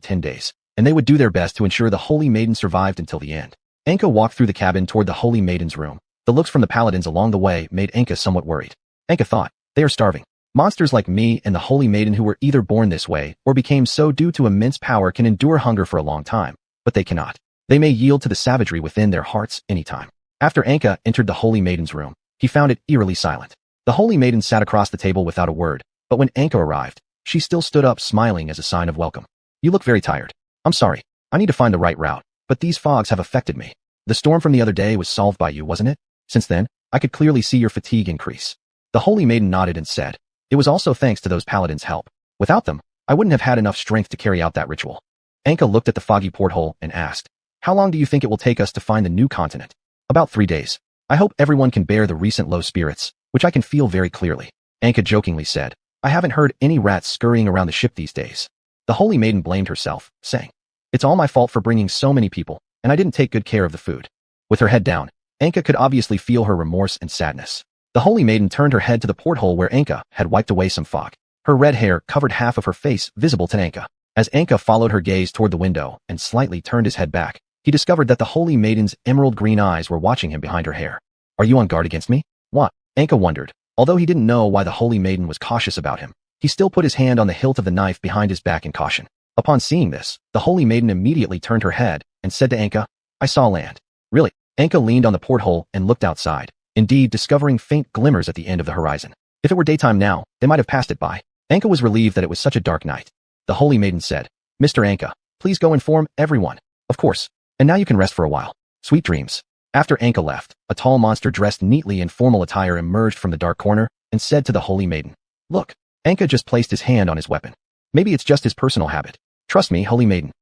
10 days, and they would do their best to ensure the holy maiden survived until the end. Anka walked through the cabin toward the holy maiden's room. The looks from the paladins along the way made Anka somewhat worried. Anka thought, they are starving. Monsters like me and the holy maiden who were either born this way or became so due to immense power can endure hunger for a long time, but they cannot. They may yield to the savagery within their hearts anytime. After Anka entered the holy maiden's room, he found it eerily silent. The holy maiden sat across the table without a word, but when Anka arrived, she still stood up smiling as a sign of welcome. You look very tired. I'm sorry. I need to find the right route, but these fogs have affected me. The storm from the other day was solved by you, wasn't it? Since then, I could clearly see your fatigue increase. The holy maiden nodded and said, it was also thanks to those paladins' help. Without them, I wouldn't have had enough strength to carry out that ritual. Anka looked at the foggy porthole and asked, how long do you think it will take us to find the new continent? About 3 days. I hope everyone can bear the recent low spirits, which I can feel very clearly. Anka jokingly said, I haven't heard any rats scurrying around the ship these days. The holy maiden blamed herself, saying, it's all my fault for bringing so many people, and I didn't take good care of the food. With her head down, Anka could obviously feel her remorse and sadness. The holy maiden turned her head to the porthole where Anka had wiped away some fog. Her red hair covered half of her face visible to Anka. As Anka followed her gaze toward the window and slightly turned his head back, he discovered that the holy maiden's emerald green eyes were watching him behind her hair. Are you on guard against me? What? Anka wondered. Although he didn't know why the holy maiden was cautious about him, he still put his hand on the hilt of the knife behind his back in caution. Upon seeing this, the holy maiden immediately turned her head and said to Anka, I saw land. Really? Anka leaned on the porthole and looked outside, indeed discovering faint glimmers at the end of the horizon. If it were daytime now, they might have passed it by. Anka was relieved that it was such a dark night. The holy maiden said, Mr. Anka, please go inform everyone. Of course. And now you can rest for a while. Sweet dreams. After Anka left, a tall monster dressed neatly in formal attire emerged from the dark corner and said to the holy maiden, look, Anka just placed his hand on his weapon. Maybe it's just his personal habit. Trust me, holy maiden.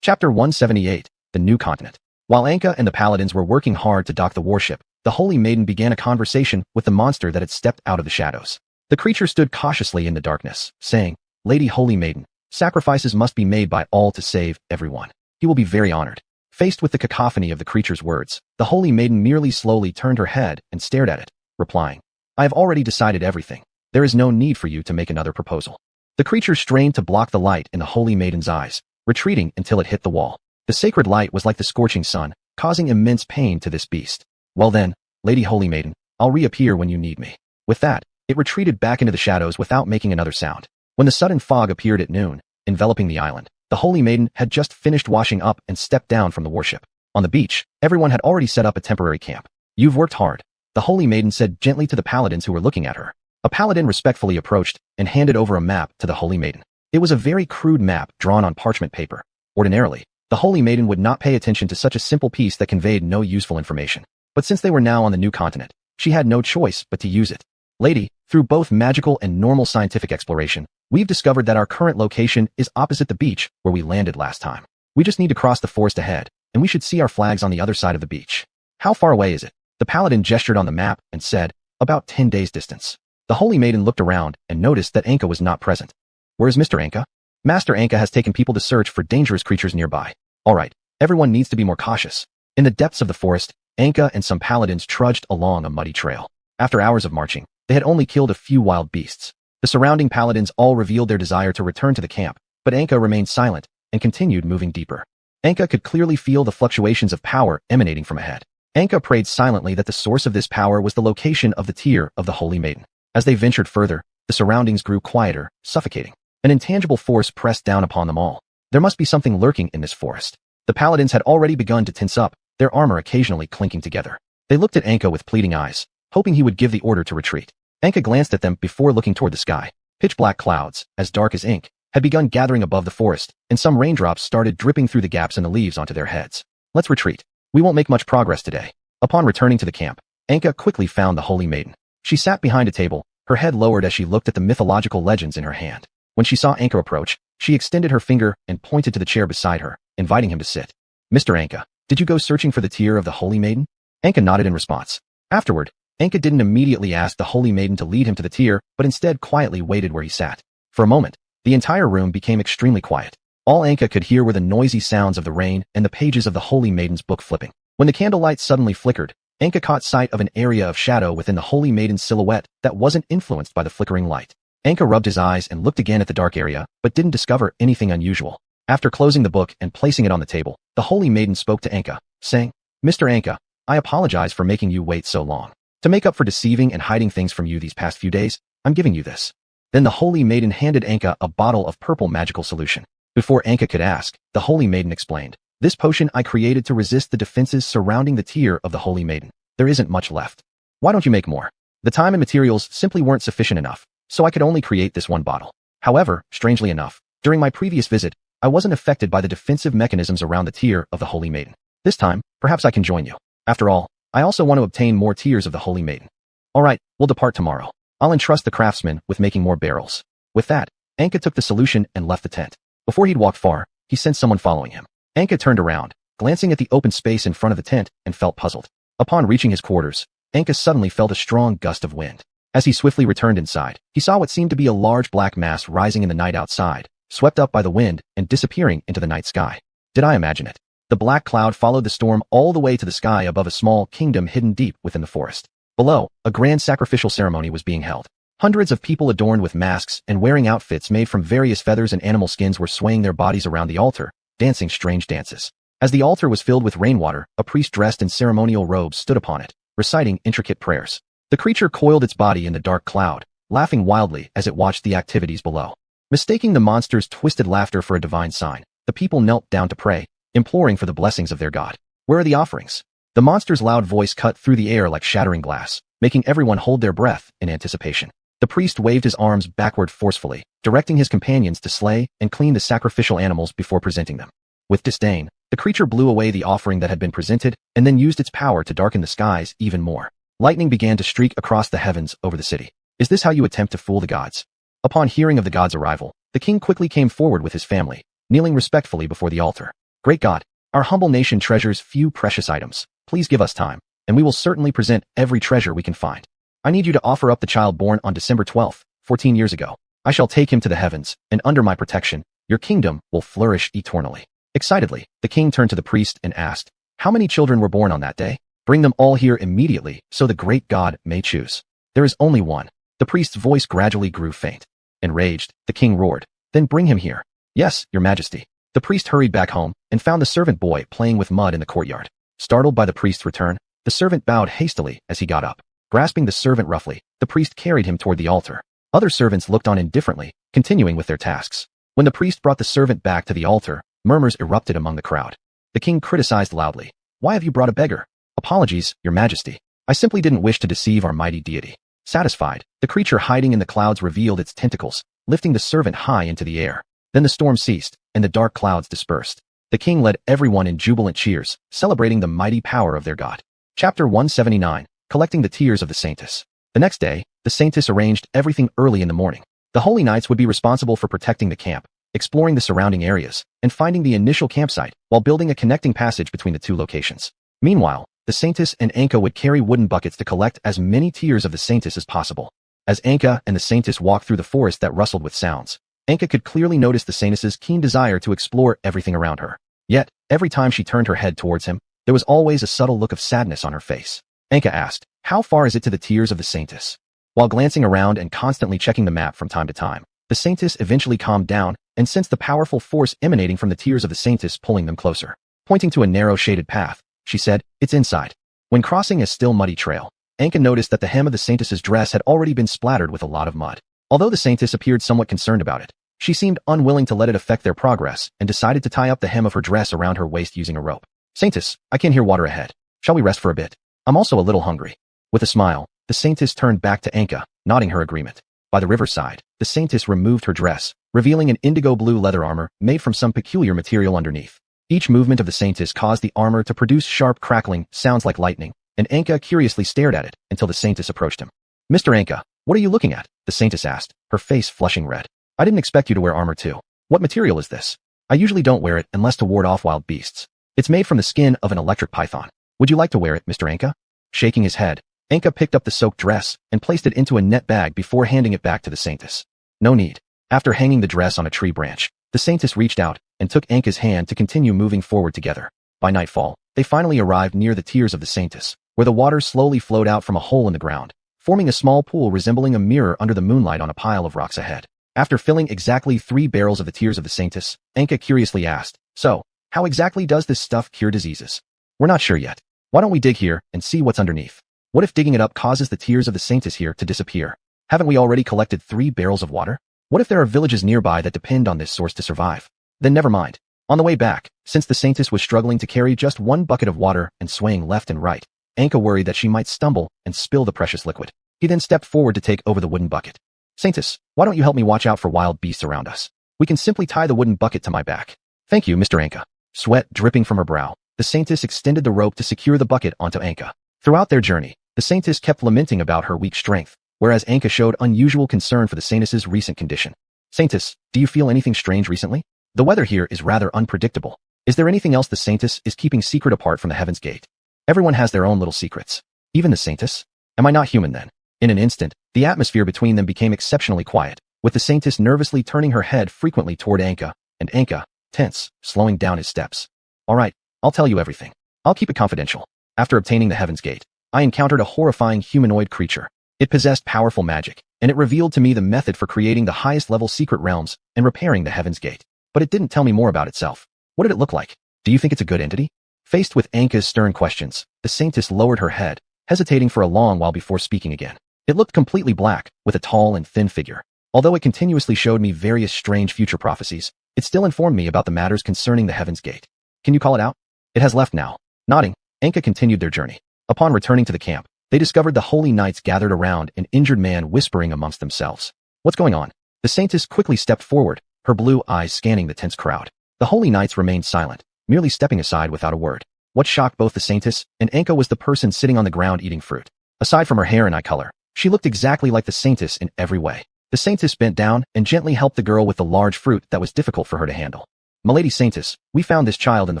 Chapter 178, The New Continent. While Anka and the paladins were working hard to dock the warship, the holy maiden began a conversation with the monster that had stepped out of the shadows. The creature stood cautiously in the darkness, saying, Lady Holy Maiden, sacrifices must be made by all to save everyone. He will be very honored. Faced with the cacophony of the creature's words, the holy maiden merely slowly turned her head and stared at it, replying, I have already decided everything. There is no need for you to make another proposal. The creature strained to block the light in the holy maiden's eyes, retreating until it hit the wall. The sacred light was like the scorching sun, causing immense pain to this beast. Well then, Lady Holy Maiden, I'll reappear when you need me. With that, it retreated back into the shadows without making another sound. When the sudden fog appeared at noon, enveloping the island, the Holy Maiden had just finished washing up and stepped down from the warship. On the beach, everyone had already set up a temporary camp. You've worked hard, the Holy Maiden said gently to the paladins who were looking at her. A paladin respectfully approached and handed over a map to the Holy Maiden. It was a very crude map drawn on parchment paper. Ordinarily, the Holy Maiden would not pay attention to such a simple piece that conveyed no useful information. But since they were now on the new continent, she had no choice but to use it. Lady, through both magical and normal scientific exploration, we've discovered that our current location is opposite the beach where we landed last time. We just need to cross the forest ahead, and we should see our flags on the other side of the beach. How far away is it? The paladin gestured on the map and said, about 10 days distance. The Holy Maiden looked around and noticed that Anka was not present. Where is Mr. Anka? Master Anka has taken people to search for dangerous creatures nearby. All right, everyone needs to be more cautious. In the depths of the forest, Anka and some paladins trudged along a muddy trail. After hours of marching, they had only killed a few wild beasts. The surrounding paladins all revealed their desire to return to the camp, but Anka remained silent and continued moving deeper. Anka could clearly feel the fluctuations of power emanating from ahead. Anka prayed silently that the source of this power was the location of the tear of the Holy Maiden. As they ventured further, the surroundings grew quieter, suffocating. An intangible force pressed down upon them all. There must be something lurking in this forest. The paladins had already begun to tense up, their armor occasionally clinking together. They looked at Anka with pleading eyes, hoping he would give the order to retreat. Anka glanced at them before looking toward the sky. Pitch-black clouds, as dark as ink, had begun gathering above the forest, and some raindrops started dripping through the gaps in the leaves onto their heads. Let's retreat. We won't make much progress today. Upon returning to the camp, Anka quickly found the Holy Maiden. She sat behind a table, her head lowered as she looked at the mythological legends in her hand. When she saw Anka approach, she extended her finger and pointed to the chair beside her, inviting him to sit. Mr. Anka, did you go searching for the tear of the Holy Maiden? Anka nodded in response. Afterward, Anka didn't immediately ask the Holy Maiden to lead him to the tear, but instead quietly waited where he sat. For a moment, the entire room became extremely quiet. All Anka could hear were the noisy sounds of the rain and the pages of the Holy Maiden's book flipping. When the candlelight suddenly flickered, Anka caught sight of an area of shadow within the Holy Maiden's silhouette that wasn't influenced by the flickering light. Anka rubbed his eyes and looked again at the dark area, but didn't discover anything unusual. After closing the book and placing it on the table, the Holy Maiden spoke to Anka, saying, Mr. Anka, I apologize for making you wait so long. To make up for deceiving and hiding things from you these past few days, I'm giving you this. Then the Holy Maiden handed Anka a bottle of purple magical solution. Before Anka could ask, the Holy Maiden explained, This potion I created to resist the defenses surrounding the tear of the Holy Maiden. There isn't much left. Why don't you make more? The time and materials simply weren't sufficient enough, so I could only create this one bottle. However, strangely enough, during my previous visit, I wasn't affected by the defensive mechanisms around the tear of the Holy Maiden. This time, perhaps I can join you. After all, I also want to obtain more tears of the Holy Maiden. All right, we'll depart tomorrow. I'll entrust the craftsman with making more barrels. With that, Anka took the solution and left the tent. Before he'd walked far, he sensed someone following him. Anka turned around, glancing at the open space in front of the tent, and felt puzzled. Upon reaching his quarters, Anka suddenly felt a strong gust of wind. As he swiftly returned inside, he saw what seemed to be a large black mass rising in the night outside, swept up by the wind and disappearing into the night sky. Did I imagine it? The black cloud followed the storm all the way to the sky above a small kingdom hidden deep within the forest. Below, a grand sacrificial ceremony was being held. Hundreds of people adorned with masks and wearing outfits made from various feathers and animal skins were swaying their bodies around the altar, dancing strange dances. As the altar was filled with rainwater, a priest dressed in ceremonial robes stood upon it, reciting intricate prayers. The creature coiled its body in the dark cloud, laughing wildly as it watched the activities below. Mistaking the monster's twisted laughter for a divine sign, the people knelt down to pray, imploring for the blessings of their god. Where are the offerings? The monster's loud voice cut through the air like shattering glass, making everyone hold their breath in anticipation. The priest waved his arms backward forcefully, directing his companions to slay and clean the sacrificial animals before presenting them. With disdain, the creature blew away the offering that had been presented and then used its power to darken the skies even more. Lightning began to streak across the heavens over the city. Is this how you attempt to fool the gods? Upon hearing of the god's arrival, the king quickly came forward with his family, kneeling respectfully before the altar. Great God, our humble nation treasures few precious items. Please give us time, and we will certainly present every treasure we can find. I need you to offer up the child born on December 12th, 14 years ago. I shall take him to the heavens, and under my protection, your kingdom will flourish eternally. Excitedly, the king turned to the priest and asked, How many children were born on that day? Bring them all here immediately, so the great God may choose. There is only one. The priest's voice gradually grew faint. Enraged, the king roared, Then bring him here. Yes, your majesty. The priest hurried back home and found the servant boy playing with mud in the courtyard. Startled by the priest's return, the servant bowed hastily as he got up. Grasping the servant roughly, the priest carried him toward the altar. Other servants looked on indifferently, continuing with their tasks. When the priest brought the servant back to the altar, murmurs erupted among the crowd. The king criticized loudly, Why have you brought a beggar? Apologies, your majesty. I simply didn't wish to deceive our mighty deity. Satisfied, the creature hiding in the clouds revealed its tentacles, lifting the servant high into the air. Then the storm ceased, and the dark clouds dispersed. The king led everyone in jubilant cheers, celebrating the mighty power of their god. Chapter 179, Collecting the Tears of the Saintess. The next day, the Saintess arranged everything early in the morning. The Holy Knights would be responsible for protecting the camp, exploring the surrounding areas, and finding the initial campsite, while building a connecting passage between the two locations. Meanwhile, the Saintess and Anka would carry wooden buckets to collect as many tears of the Saintess as possible. As Anka and the Saintess walked through the forest that rustled with sounds, Anka could clearly notice the Saintess's keen desire to explore everything around her. Yet, every time she turned her head towards him, there was always a subtle look of sadness on her face. Anka asked, How far is it to the tears of the Saintess? While glancing around and constantly checking the map from time to time, the Saintess eventually calmed down and sensed the powerful force emanating from the tears of the Saintess pulling them closer. Pointing to a narrow shaded path, she said, It's inside. When crossing a still muddy trail, Anka noticed that the hem of the Saintess's dress had already been splattered with a lot of mud. Although the Saintess appeared somewhat concerned about it, She seemed unwilling to let it affect their progress and decided to tie up the hem of her dress around her waist using a rope. Saintess, I can hear water ahead. Shall we rest for a bit? I'm also a little hungry. With a smile, the Saintess turned back to Anka, nodding her agreement. By the riverside, the Saintess removed her dress, revealing an indigo blue leather armor made from some peculiar material underneath. Each movement of the Saintess caused the armor to produce sharp crackling sounds like lightning, and Anka curiously stared at it until the Saintess approached him. Mr. Anka, what are you looking at? The Saintess asked, her face flushing red. I didn't expect you to wear armor too. What material is this? I usually don't wear it unless to ward off wild beasts. It's made from the skin of an electric python. Would you like to wear it, Mr. Anka? Shaking his head, Anka picked up the soaked dress and placed it into a net bag before handing it back to the Saintess. No need. After hanging the dress on a tree branch, the Saintess reached out and took Anka's hand to continue moving forward together. By nightfall, they finally arrived near the tears of the Saintess, where the water slowly flowed out from a hole in the ground, forming a small pool resembling a mirror under the moonlight on a pile of rocks ahead. After filling exactly 3 barrels of the tears of the Saintess, Anka curiously asked, So, how exactly does this stuff cure diseases? We're not sure yet. Why don't we dig here and see what's underneath? What if digging it up causes the tears of the Saintess here to disappear? Haven't we already collected 3 barrels of water? What if there are villages nearby that depend on this source to survive? Then never mind. On the way back, since the Saintess was struggling to carry just 1 bucket of water and swaying left and right, Anka worried that she might stumble and spill the precious liquid. He then stepped forward to take over the wooden bucket. Saintess, why don't you help me watch out for wild beasts around us? We can simply tie the wooden bucket to my back. Thank you, Mr. Anka. Sweat dripping from her brow, the Saintess extended the rope to secure the bucket onto Anka. Throughout their journey, the Saintess kept lamenting about her weak strength, whereas Anka showed unusual concern for the Saintess's recent condition. Saintess, do you feel anything strange recently? The weather here is rather unpredictable. Is there anything else the Saintess is keeping secret apart from the Heaven's Gate? Everyone has their own little secrets. Even the Saintess? Am I not human then? In an instant, the atmosphere between them became exceptionally quiet, with the Saintess nervously turning her head frequently toward Anka, and Anka, tense, slowing down his steps. All right, I'll tell you everything. I'll keep it confidential. After obtaining the Heaven's Gate, I encountered a horrifying humanoid creature. It possessed powerful magic, and it revealed to me the method for creating the highest-level secret realms and repairing the Heaven's Gate. But it didn't tell me more about itself. What did it look like? Do you think it's a good entity? Faced with Anka's stern questions, the Saintess lowered her head, hesitating for a long while before speaking again. It looked completely black, with a tall and thin figure. Although it continuously showed me various strange future prophecies, it still informed me about the matters concerning the Heaven's Gate. Can you call it out? It has left now. Nodding, Anka continued their journey. Upon returning to the camp, they discovered the holy knights gathered around an injured man whispering amongst themselves. What's going on? The Saintess quickly stepped forward, her blue eyes scanning the tense crowd. The holy knights remained silent, merely stepping aside without a word. What shocked both the Saintess and Anka was the person sitting on the ground eating fruit. Aside from her hair and eye color, she looked exactly like the Saintess in every way. The Saintess bent down and gently helped the girl with the large fruit that was difficult for her to handle. Milady Saintess, we found this child in the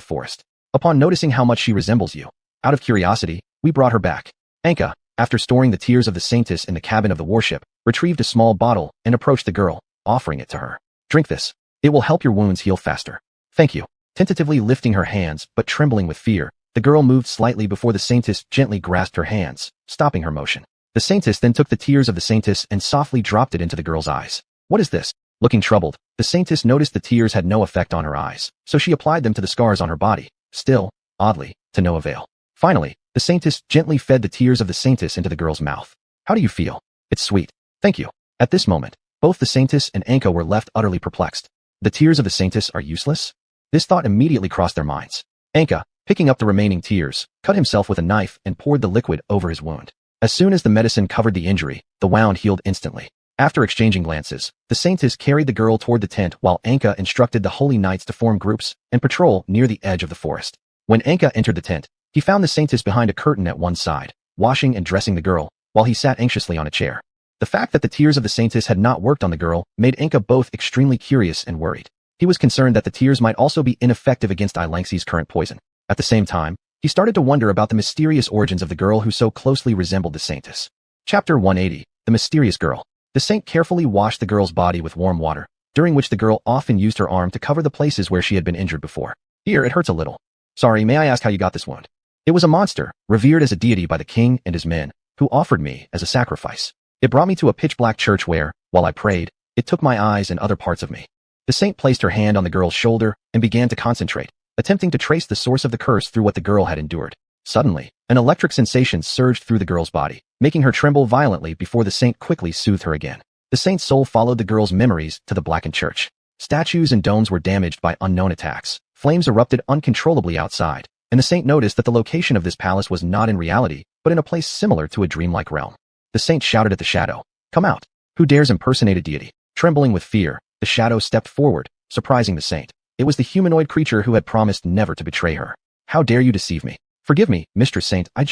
forest. Upon noticing how much she resembles you, out of curiosity, we brought her back. Anka, after storing the tears of the Saintess in the cabin of the warship, retrieved a small bottle and approached the girl, offering it to her. Drink this. It will help your wounds heal faster. Thank you. Tentatively lifting her hands, but trembling with fear, the girl moved slightly before the Saintess gently grasped her hands, stopping her motion. The Saintess then took the tears of the Saintess and softly dropped it into the girl's eyes. What is this? Looking troubled, the Saintess noticed the tears had no effect on her eyes, so she applied them to the scars on her body. Still, oddly, to no avail. Finally, the Saintess gently fed the tears of the Saintess into the girl's mouth. How do you feel? It's sweet. Thank you. At this moment, both the Saintess and Anka were left utterly perplexed. The tears of the Saintess are useless? This thought immediately crossed their minds. Anka, picking up the remaining tears, cut himself with a knife and poured the liquid over his wound. As soon as the medicine covered the injury, the wound healed instantly. After exchanging glances, the Saintess carried the girl toward the tent while Anka instructed the holy knights to form groups and patrol near the edge of the forest. When Anka entered the tent, he found the Saintess behind a curtain at one side, washing and dressing the girl, while he sat anxiously on a chair. The fact that the tears of the Saintess had not worked on the girl made Anka both extremely curious and worried. He was concerned that the tears might also be ineffective against Ilangxi's current poison. At the same time, he started to wonder about the mysterious origins of the girl who so closely resembled the Saintess. Chapter 180, The Mysterious Girl. The saint carefully washed the girl's body with warm water, during which the girl often used her arm to cover the places where she had been injured before. Here, it hurts a little. Sorry, may I ask how you got this wound? It was a monster, revered as a deity by the king and his men, who offered me as a sacrifice. It brought me to a pitch-black church where, while I prayed, it took my eyes and other parts of me. The saint placed her hand on the girl's shoulder and began to concentrate, attempting to trace the source of the curse through what the girl had endured. Suddenly, an electric sensation surged through the girl's body, making her tremble violently before the saint quickly soothed her again. The saint's soul followed the girl's memories to the blackened church. Statues and domes were damaged by unknown attacks. Flames erupted uncontrollably outside, and the saint noticed that the location of this palace was not in reality, but in a place similar to a dreamlike realm. The saint shouted at the shadow, "Come out! Who dares impersonate a deity?" Trembling with fear, the shadow stepped forward, surprising the saint. It was the humanoid creature who had promised never to betray her. "How dare you deceive me? Forgive me, Mistress Saint, I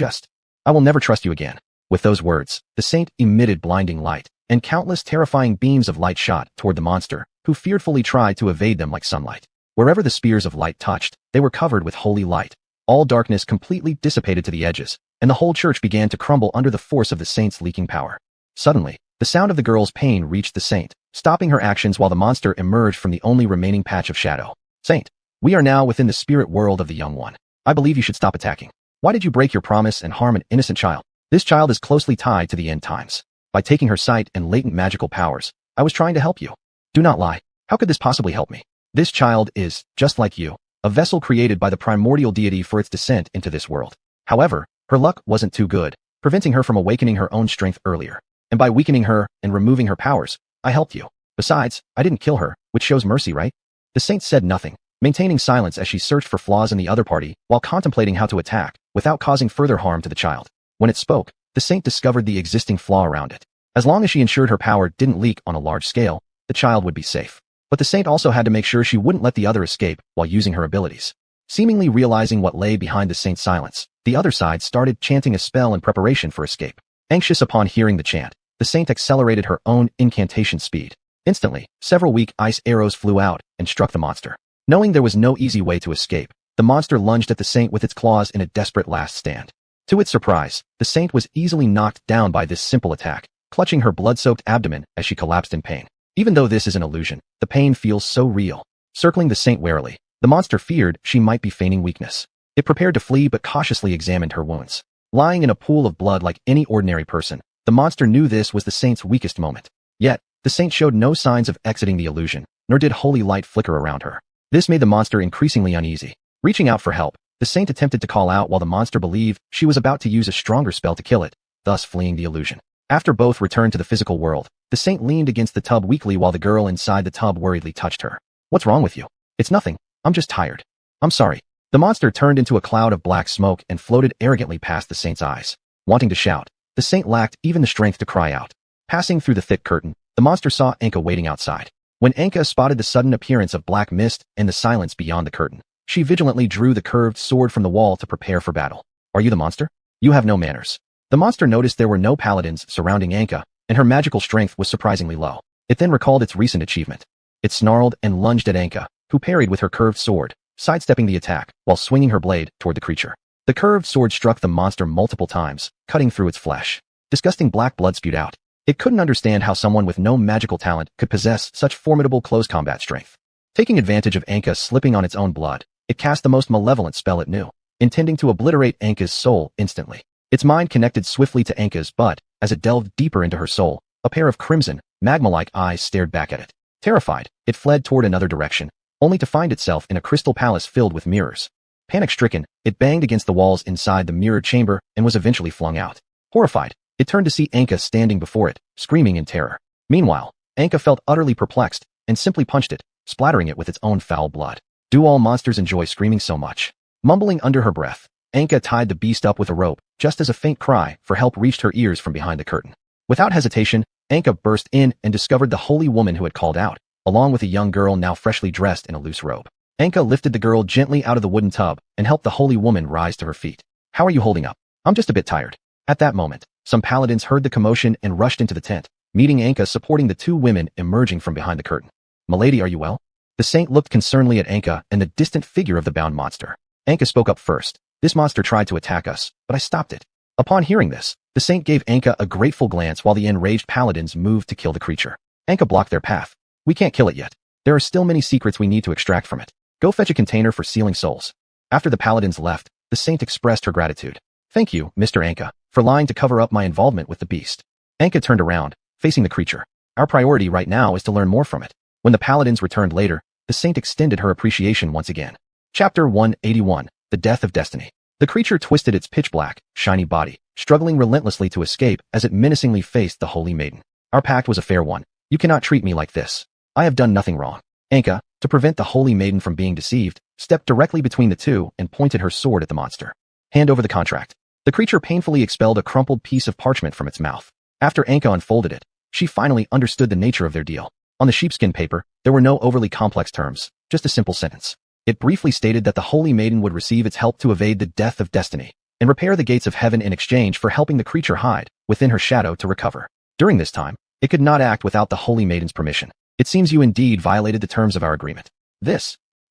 will never trust you again." With those words, the saint emitted blinding light, and countless terrifying beams of light shot toward the monster, who fearfully tried to evade them like sunlight. Wherever the spears of light touched, they were covered with holy light. All darkness completely dissipated to the edges, and the whole church began to crumble under the force of the saint's leaking power. Suddenly, the sound of the girl's pain reached the saint, stopping her actions while the monster emerged from the only remaining patch of shadow. "Saint, we are now within the spirit world of the young one. I believe you should stop attacking. Why did you break your promise and harm an innocent child? This child is closely tied to the end times. By taking her sight and latent magical powers, I was trying to help you. Do not lie. How could this possibly help me? This child is, just like you, a vessel created by the primordial deity for its descent into this world. However, her luck wasn't too good, preventing her from awakening her own strength earlier. And by weakening her and removing her powers, I helped you. Besides, I didn't kill her, which shows mercy, right?" The saint said nothing, maintaining silence as she searched for flaws in the other party while contemplating how to attack without causing further harm to the child. When it spoke, the saint discovered the existing flaw around it. As long as she ensured her power didn't leak on a large scale, the child would be safe. But the saint also had to make sure she wouldn't let the other escape while using her abilities. Seemingly realizing what lay behind the saint's silence, the other side started chanting a spell in preparation for escape. Anxious upon hearing the chant, the saint accelerated her own incantation speed. Instantly, several weak ice arrows flew out and struck the monster. Knowing there was no easy way to escape, the monster lunged at the saint with its claws in a desperate last stand. To its surprise, the saint was easily knocked down by this simple attack, clutching her blood-soaked abdomen as she collapsed in pain. Even though this is an illusion, the pain feels so real. Circling the saint warily, the monster feared she might be feigning weakness. It prepared to flee but cautiously examined her wounds. Lying in a pool of blood like any ordinary person, the monster knew this was the saint's weakest moment. Yet, the saint showed no signs of exiting the illusion, nor did holy light flicker around her. This made the monster increasingly uneasy. Reaching out for help, the saint attempted to call out while the monster believed she was about to use a stronger spell to kill it, thus fleeing the illusion. After both returned to the physical world, the saint leaned against the tub weakly while the girl inside the tub worriedly touched her. "What's wrong with you?" "It's nothing. I'm just tired." "I'm sorry." The monster turned into a cloud of black smoke and floated arrogantly past the saint's eyes. Wanting to shout, the saint lacked even the strength to cry out. Passing through the thick curtain, the monster saw Anka waiting outside. When Anka spotted the sudden appearance of black mist and the silence beyond the curtain, she vigilantly drew the curved sword from the wall to prepare for battle. "Are you the monster? You have no manners." The monster noticed there were no paladins surrounding Anka, and her magical strength was surprisingly low. It then recalled its recent achievement. It snarled and lunged at Anka, who parried with her curved sword, sidestepping the attack while swinging her blade toward the creature. The curved sword struck the monster multiple times, cutting through its flesh. Disgusting black blood spewed out. It couldn't understand how someone with no magical talent could possess such formidable close combat strength. Taking advantage of Anka slipping on its own blood, it cast the most malevolent spell it knew, intending to obliterate Anka's soul instantly. Its mind connected swiftly to Anka's, but, as it delved deeper into her soul, a pair of crimson, magma-like eyes stared back at it. Terrified, it fled toward another direction, only to find itself in a crystal palace filled with mirrors. Panic-stricken, it banged against the walls inside the mirrored chamber and was eventually flung out. Horrified, it turned to see Anka standing before it, screaming in terror. Meanwhile, Anka felt utterly perplexed and simply punched it, splattering it with its own foul blood. Do all monsters enjoy screaming so much? Mumbling under her breath, Anka tied the beast up with a rope, just as a faint cry for help reached her ears from behind the curtain. Without hesitation, Anka burst in and discovered the holy woman who had called out, along with a young girl now freshly dressed in a loose robe. Anka lifted the girl gently out of the wooden tub and helped the holy woman rise to her feet. "How are you holding up?" "I'm just a bit tired." At that moment, some paladins heard the commotion and rushed into the tent, meeting Anka supporting the two women emerging from behind the curtain. "Milady, are you well?" The saint looked concernedly at Anka and the distant figure of the bound monster. Anka spoke up first. "This monster tried to attack us, but I stopped it." Upon hearing this, the saint gave Anka a grateful glance while the enraged paladins moved to kill the creature. Anka blocked their path. "We can't kill it yet. There are still many secrets we need to extract from it. Go fetch a container for sealing souls." After the paladins left, the saint expressed her gratitude. "Thank you, Mr. Anka, for lying to cover up my involvement with the beast." Anka turned around, facing the creature. "Our priority right now is to learn more from it." When the paladins returned later, the saint extended her appreciation once again. Chapter 181, The Death of Destiny. The creature twisted its pitch-black, shiny body, struggling relentlessly to escape as it menacingly faced the holy maiden. "Our pact was a fair one. You cannot treat me like this. I have done nothing wrong. Anka, to prevent the holy maiden from being deceived, stepped directly between the two and pointed her sword at the monster. Hand over the contract. The creature painfully expelled a crumpled piece of parchment from its mouth. After Anka unfolded it, she finally understood the nature of their deal. On the sheepskin paper, there were no overly complex terms, just a simple sentence. It briefly stated that the holy maiden would receive its help to evade the death of destiny and repair the gates of heaven in exchange for helping the creature hide within her shadow to recover. During this time, it could not act without the holy maiden's permission. It seems you indeed violated the terms of our agreement.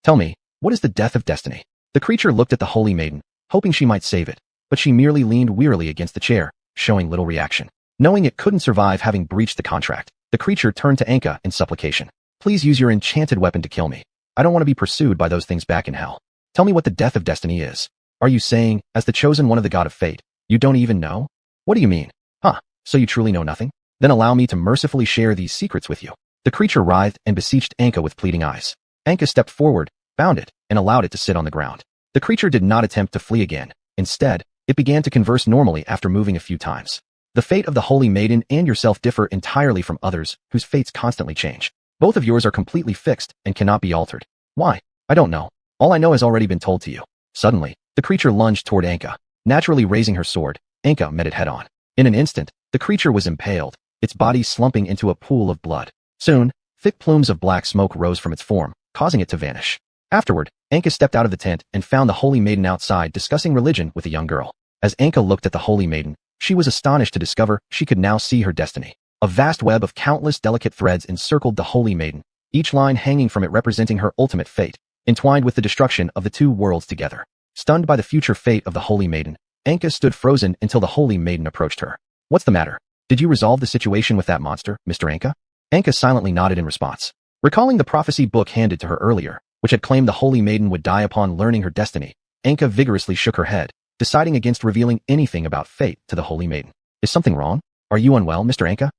Tell me, what is the death of destiny? The creature looked at the holy maiden, hoping she might save it, but she merely leaned wearily against the chair, showing little reaction. Knowing it couldn't survive having breached the contract, the creature turned to Anka in supplication. Please use your enchanted weapon to kill me. I don't want to be pursued by those things back in hell. Tell me what the death of destiny is. Are you saying, as the chosen one of the god of fate, you don't even know? What do you mean? So you truly know nothing? Then allow me to mercifully share these secrets with you. The creature writhed and beseeched Anka with pleading eyes. Anka stepped forward, bound it, and allowed it to sit on the ground. The creature did not attempt to flee again. Instead, it began to converse normally after moving a few times. The fate of the holy maiden and yourself differ entirely from others whose fates constantly change. Both of yours are completely fixed and cannot be altered. Why? I don't know. All I know has already been told to you. Suddenly, the creature lunged toward Anka. Naturally raising her sword, Anka met it head-on. In an instant, the creature was impaled, its body slumping into a pool of blood. Soon, thick plumes of black smoke rose from its form, causing it to vanish. Afterward, Anka stepped out of the tent and found the holy maiden outside discussing religion with a young girl. As Anka looked at the holy maiden, she was astonished to discover she could now see her destiny. A vast web of countless delicate threads encircled the holy maiden, each line hanging from it representing her ultimate fate, entwined with the destruction of the two worlds together. Stunned by the future fate of the holy maiden, Anka stood frozen until the holy maiden approached her. What's the matter? Did you resolve the situation with that monster, Mr. Anka? Anka silently nodded in response. Recalling the prophecy book handed to her earlier, which had claimed the holy maiden would die upon learning her destiny, Anka vigorously shook her head, deciding against revealing anything about fate to the holy maiden. Is something wrong? Are you unwell, Mr. Anka?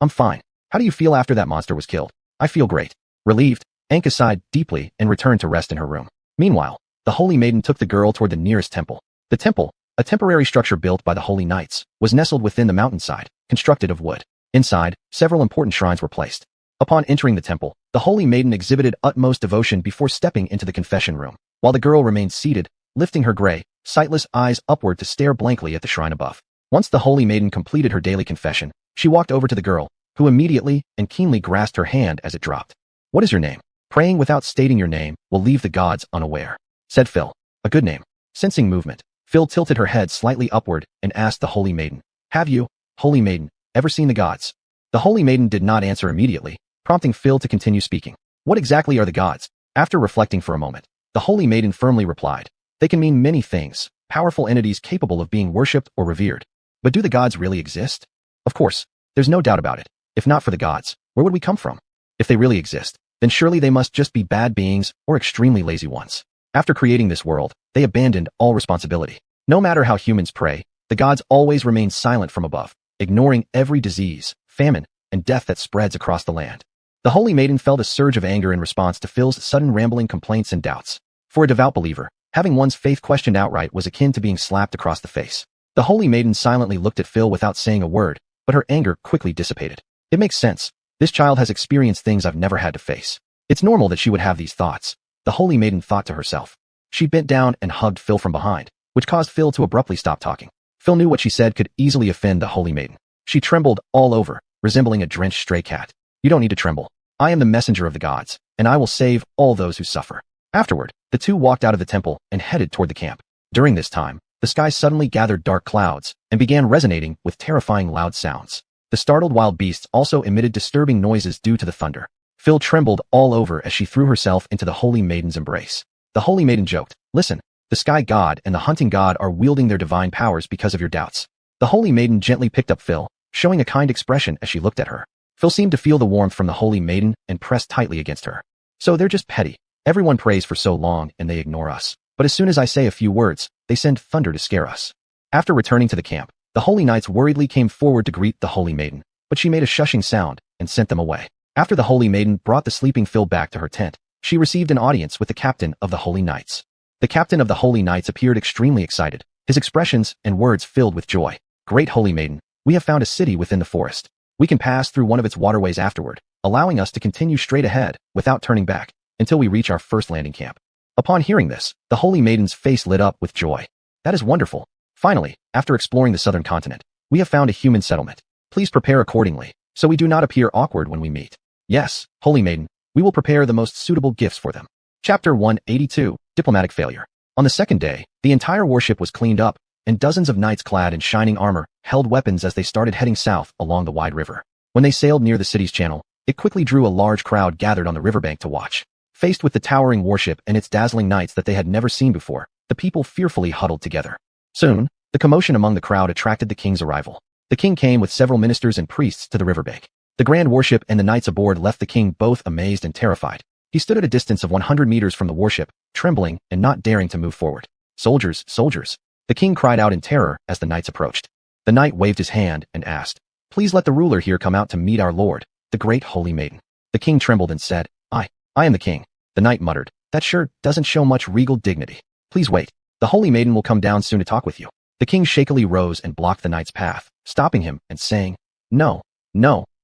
I'm fine. How do you feel after that monster was killed? I feel great. Relieved, Anka sighed deeply and returned to rest in her room. Meanwhile, the holy maiden took the girl toward the nearest temple. The temple, a temporary structure built by the holy knights, was nestled within the mountainside, constructed of wood. Inside, several important shrines were placed. Upon entering the temple, the holy maiden exhibited utmost devotion before stepping into the confession room, while the girl remained seated, lifting her gray, sightless eyes upward to stare blankly at the shrine above. Once the holy maiden completed her daily confession, she walked over to the girl, who immediately and keenly grasped her hand as it dropped. What is your name? Praying without stating your name will leave the gods unaware, said Phil. A good name. Sensing movement, Phil tilted her head slightly upward and asked the holy maiden, Have you, holy maiden, ever seen the gods? The holy maiden did not answer immediately, prompting Phil to continue speaking. What exactly are the gods? After reflecting for a moment, the holy maiden firmly replied, They can mean many things, powerful entities capable of being worshipped or revered. But do the gods really exist? Of course, there's no doubt about it. If not for the gods, where would we come from? If they really exist, then surely they must just be bad beings or extremely lazy ones. After creating this world, they abandoned all responsibility. No matter how humans pray, the gods always remain silent from above, ignoring every disease, famine, and death that spreads across the land. The holy maiden felt a surge of anger in response to Phil's sudden rambling complaints and doubts. For a devout believer, having one's faith questioned outright was akin to being slapped across the face. The holy maiden silently looked at Phil without saying a word, but her anger quickly dissipated. It makes sense. This child has experienced things I've never had to face. It's normal that she would have these thoughts, the holy maiden thought to herself. She bent down and hugged Phil from behind, which caused Phil to abruptly stop talking. Phil knew what she said could easily offend the holy maiden. She trembled all over, resembling a drenched stray cat. You don't need to tremble. I am the messenger of the gods, and I will save all those who suffer. Afterward, the two walked out of the temple and headed toward the camp. During this time, the sky suddenly gathered dark clouds and began resonating with terrifying loud sounds. The startled wild beasts also emitted disturbing noises due to the thunder. Phil trembled all over as she threw herself into the holy maiden's embrace. The holy maiden joked, Listen, the sky god and the hunting god are wielding their divine powers because of your doubts. The holy maiden gently picked up Phil, showing a kind expression as she looked at her. Phil seemed to feel the warmth from the holy maiden and pressed tightly against her. So they're just petty. Everyone prays for so long and they ignore us. But as soon as I say a few words, they send thunder to scare us. After returning to the camp, the holy knights worriedly came forward to greet the holy maiden, but she made a shushing sound and sent them away. After the holy maiden brought the sleeping Phil back to her tent, she received an audience with the captain of the holy knights. The captain of the holy knights appeared extremely excited, his expressions and words filled with joy. Great holy maiden, we have found a city within the forest. We can pass through one of its waterways afterward. allowing us to continue straight ahead without turning back until we reach our first landing camp. Upon hearing this, the Holy Maiden's face lit up with joy. That is wonderful. Finally, after exploring the southern continent, we have found a human settlement. Please prepare accordingly, so we do not appear awkward when we meet. Yes, Holy Maiden, we will prepare the most suitable gifts for them. Chapter 182, Diplomatic Failure. On the second day, the entire warship was cleaned up, and dozens of knights clad in shining armor held weapons as they started heading south along the wide river. When they sailed near the city's channel, it quickly drew a large crowd gathered on the riverbank to watch. Faced with the towering warship and its dazzling knights that they had never seen before, the people fearfully huddled together. Soon, the commotion among the crowd attracted the king's arrival. The king came with several ministers and priests to the riverbank. The grand warship and the knights aboard left the king both amazed and terrified. He stood at a distance of 100 meters from the warship, trembling and not daring to move forward. Soldiers, soldiers! The king cried out in terror as the knights approached. The knight waved his hand and asked, "Please let the ruler here come out to meet our lord, the great Holy Maiden." The king trembled and said, I am the king." The knight muttered, "That sure doesn't show much regal dignity. Please wait. The Holy Maiden will come down soon to talk with you." The king shakily rose and blocked the knight's path, stopping him and saying, No,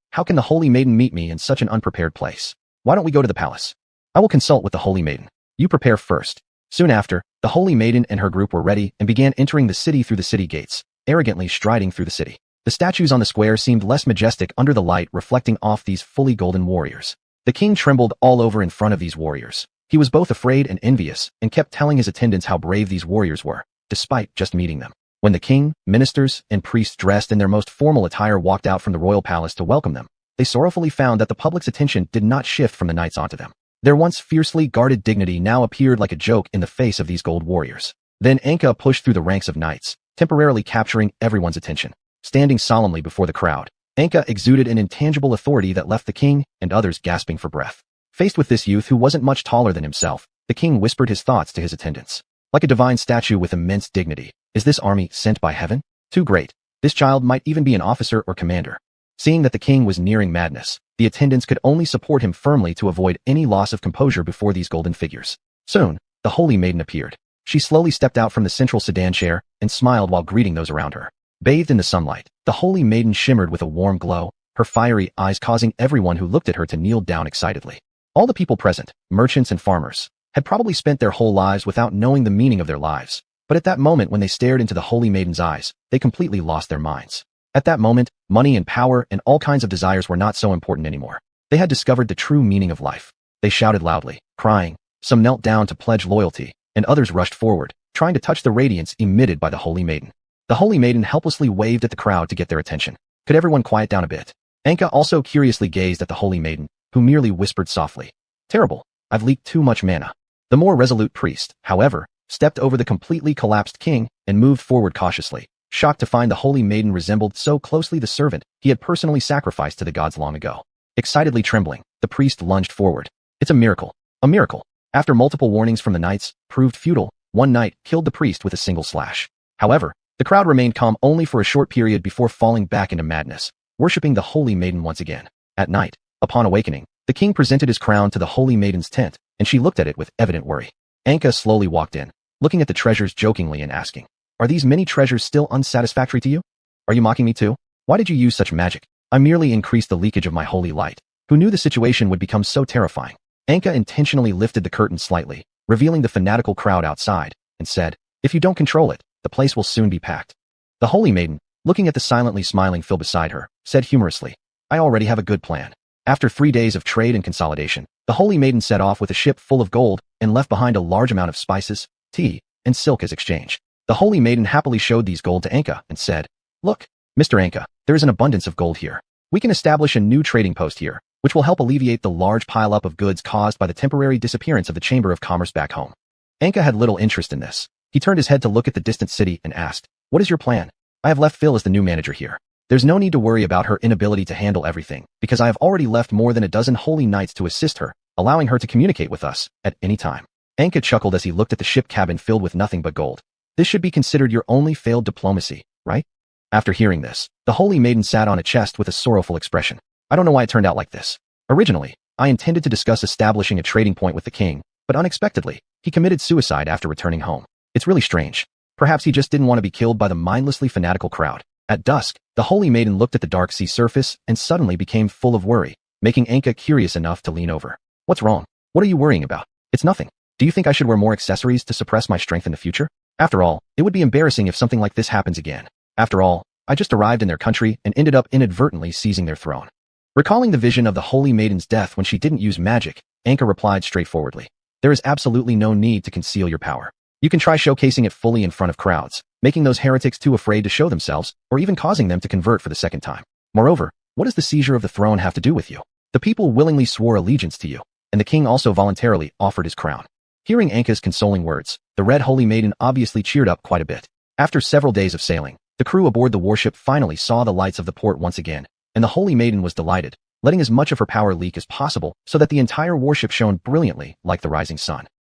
how can the Holy Maiden meet me in such an unprepared place? Why don't we go to the palace? I will consult with the Holy Maiden. You prepare first." Soon after, the Holy Maiden and her group were ready and began entering the city through the city gates, arrogantly striding through the city. The statues on the square seemed less majestic under the light reflecting off these fully golden warriors. The king trembled all over in front of these warriors. He was both afraid and envious and kept telling his attendants how brave these warriors were, despite just meeting them. When the king, ministers, and priests dressed in their most formal attire walked out from the royal palace to welcome them, they sorrowfully found that the public's attention did not shift from the knights onto them. Their once fiercely guarded dignity now appeared like a joke in the face of these gold warriors. Then Anka pushed through the ranks of knights, temporarily capturing everyone's attention. Standing solemnly before the crowd, Anka exuded an intangible authority that left the king and others gasping for breath. Faced with this youth who wasn't much taller than himself, the king whispered his thoughts to his attendants. Like a divine statue with immense dignity, is this army sent by heaven? Too great. This child might even be an officer or commander. Seeing that the king was nearing madness, the attendants could only support him firmly to avoid any loss of composure before these golden figures. Soon, the Holy Maiden appeared. She slowly stepped out from the central sedan chair and smiled while greeting those around her. Bathed in the sunlight, the Holy Maiden shimmered with a warm glow, her fiery eyes causing everyone who looked at her to kneel down excitedly. All the people present, merchants and farmers, had probably spent their whole lives without knowing the meaning of their lives. But at that moment when they stared into the Holy Maiden's eyes, they completely lost their minds. At that moment, money and power and all kinds of desires were not so important anymore. They had discovered the true meaning of life. They shouted loudly, crying. Some knelt down to pledge loyalty, and others rushed forward, trying to touch the radiance emitted by the Holy Maiden. The Holy Maiden helplessly waved at the crowd to get their attention. Could everyone quiet down a bit? Anka also curiously gazed at the Holy Maiden, who merely whispered softly, "Terrible, I've leaked too much mana." The more resolute priest, however, stepped over the completely collapsed king and moved forward cautiously, shocked to find the Holy Maiden resembled so closely the servant he had personally sacrificed to the gods long ago. Excitedly trembling, the priest lunged forward. It's a miracle. A miracle. After multiple warnings from the knights proved futile, one knight killed the priest with a single slash. However, the crowd remained calm only for a short period before falling back into madness, worshipping the Holy Maiden once again. At night, upon awakening, the king presented his crown to the Holy Maiden's tent, and she looked at it with evident worry. Anka slowly walked in, looking at the treasures jokingly and asking, "Are these many treasures still unsatisfactory to you? Are you mocking me too? Why did you use such magic?" "I merely increased the leakage of my holy light." Who knew the situation would become so terrifying? Anka intentionally lifted the curtain slightly, revealing the fanatical crowd outside, and said, "If you don't control it, the place will soon be packed." The Holy Maiden, looking at the silently smiling Phil beside her, said humorously, "I already have a good plan." After 3 days of trade and consolidation, the Holy Maiden set off with a ship full of gold and left behind a large amount of spices, tea, and silk as exchange. The Holy Maiden happily showed these gold to Anka and said, "Look, Mr. Anka, there is an abundance of gold here. We can establish a new trading post here, which will help alleviate the large pileup of goods caused by the temporary disappearance of the Chamber of Commerce back home." Anka had little interest in this. He turned his head to look at the distant city and asked, "What is your plan?" "I have left Phil as the new manager here. There's no need to worry about her inability to handle everything, because I have already left more than a dozen holy knights to assist her, allowing her to communicate with us at any time." Anka chuckled as he looked at the ship cabin filled with nothing but gold. "This should be considered your only failed diplomacy, right?" After hearing this, the Holy Maiden sat on a chest with a sorrowful expression. "I don't know why it turned out like this. Originally, I intended to discuss establishing a trading point with the king, but unexpectedly, he committed suicide after returning home. It's really strange. Perhaps he just didn't want to be killed by the mindlessly fanatical crowd." At dusk, the Holy Maiden looked at the dark sea surface and suddenly became full of worry. making Anka curious enough to lean over. What's wrong? What are you worrying about? It's nothing. Do you think I should wear more accessories to suppress my strength in the future? After all, it would be embarrassing if something like this happens again. After all, I just arrived in their country and ended up inadvertently seizing their throne. Recalling the vision of the Holy Maiden's death when she didn't use magic, Anka replied straightforwardly. There is absolutely no need to conceal your power. You can try showcasing it fully in front of crowds, making those heretics too afraid to show themselves, or even causing them to convert for the second time. Moreover, what does the seizure of the throne have to do with you? The people willingly swore allegiance to you, and the king also voluntarily offered his crown. Hearing Anka's consoling words, the Red Holy Maiden obviously cheered up quite a bit. After several days of sailing, the crew aboard the warship finally saw the lights of the port once again, and the Holy Maiden was delighted, letting as much of her power leak as possible so that the entire warship shone brilliantly like the rising sun.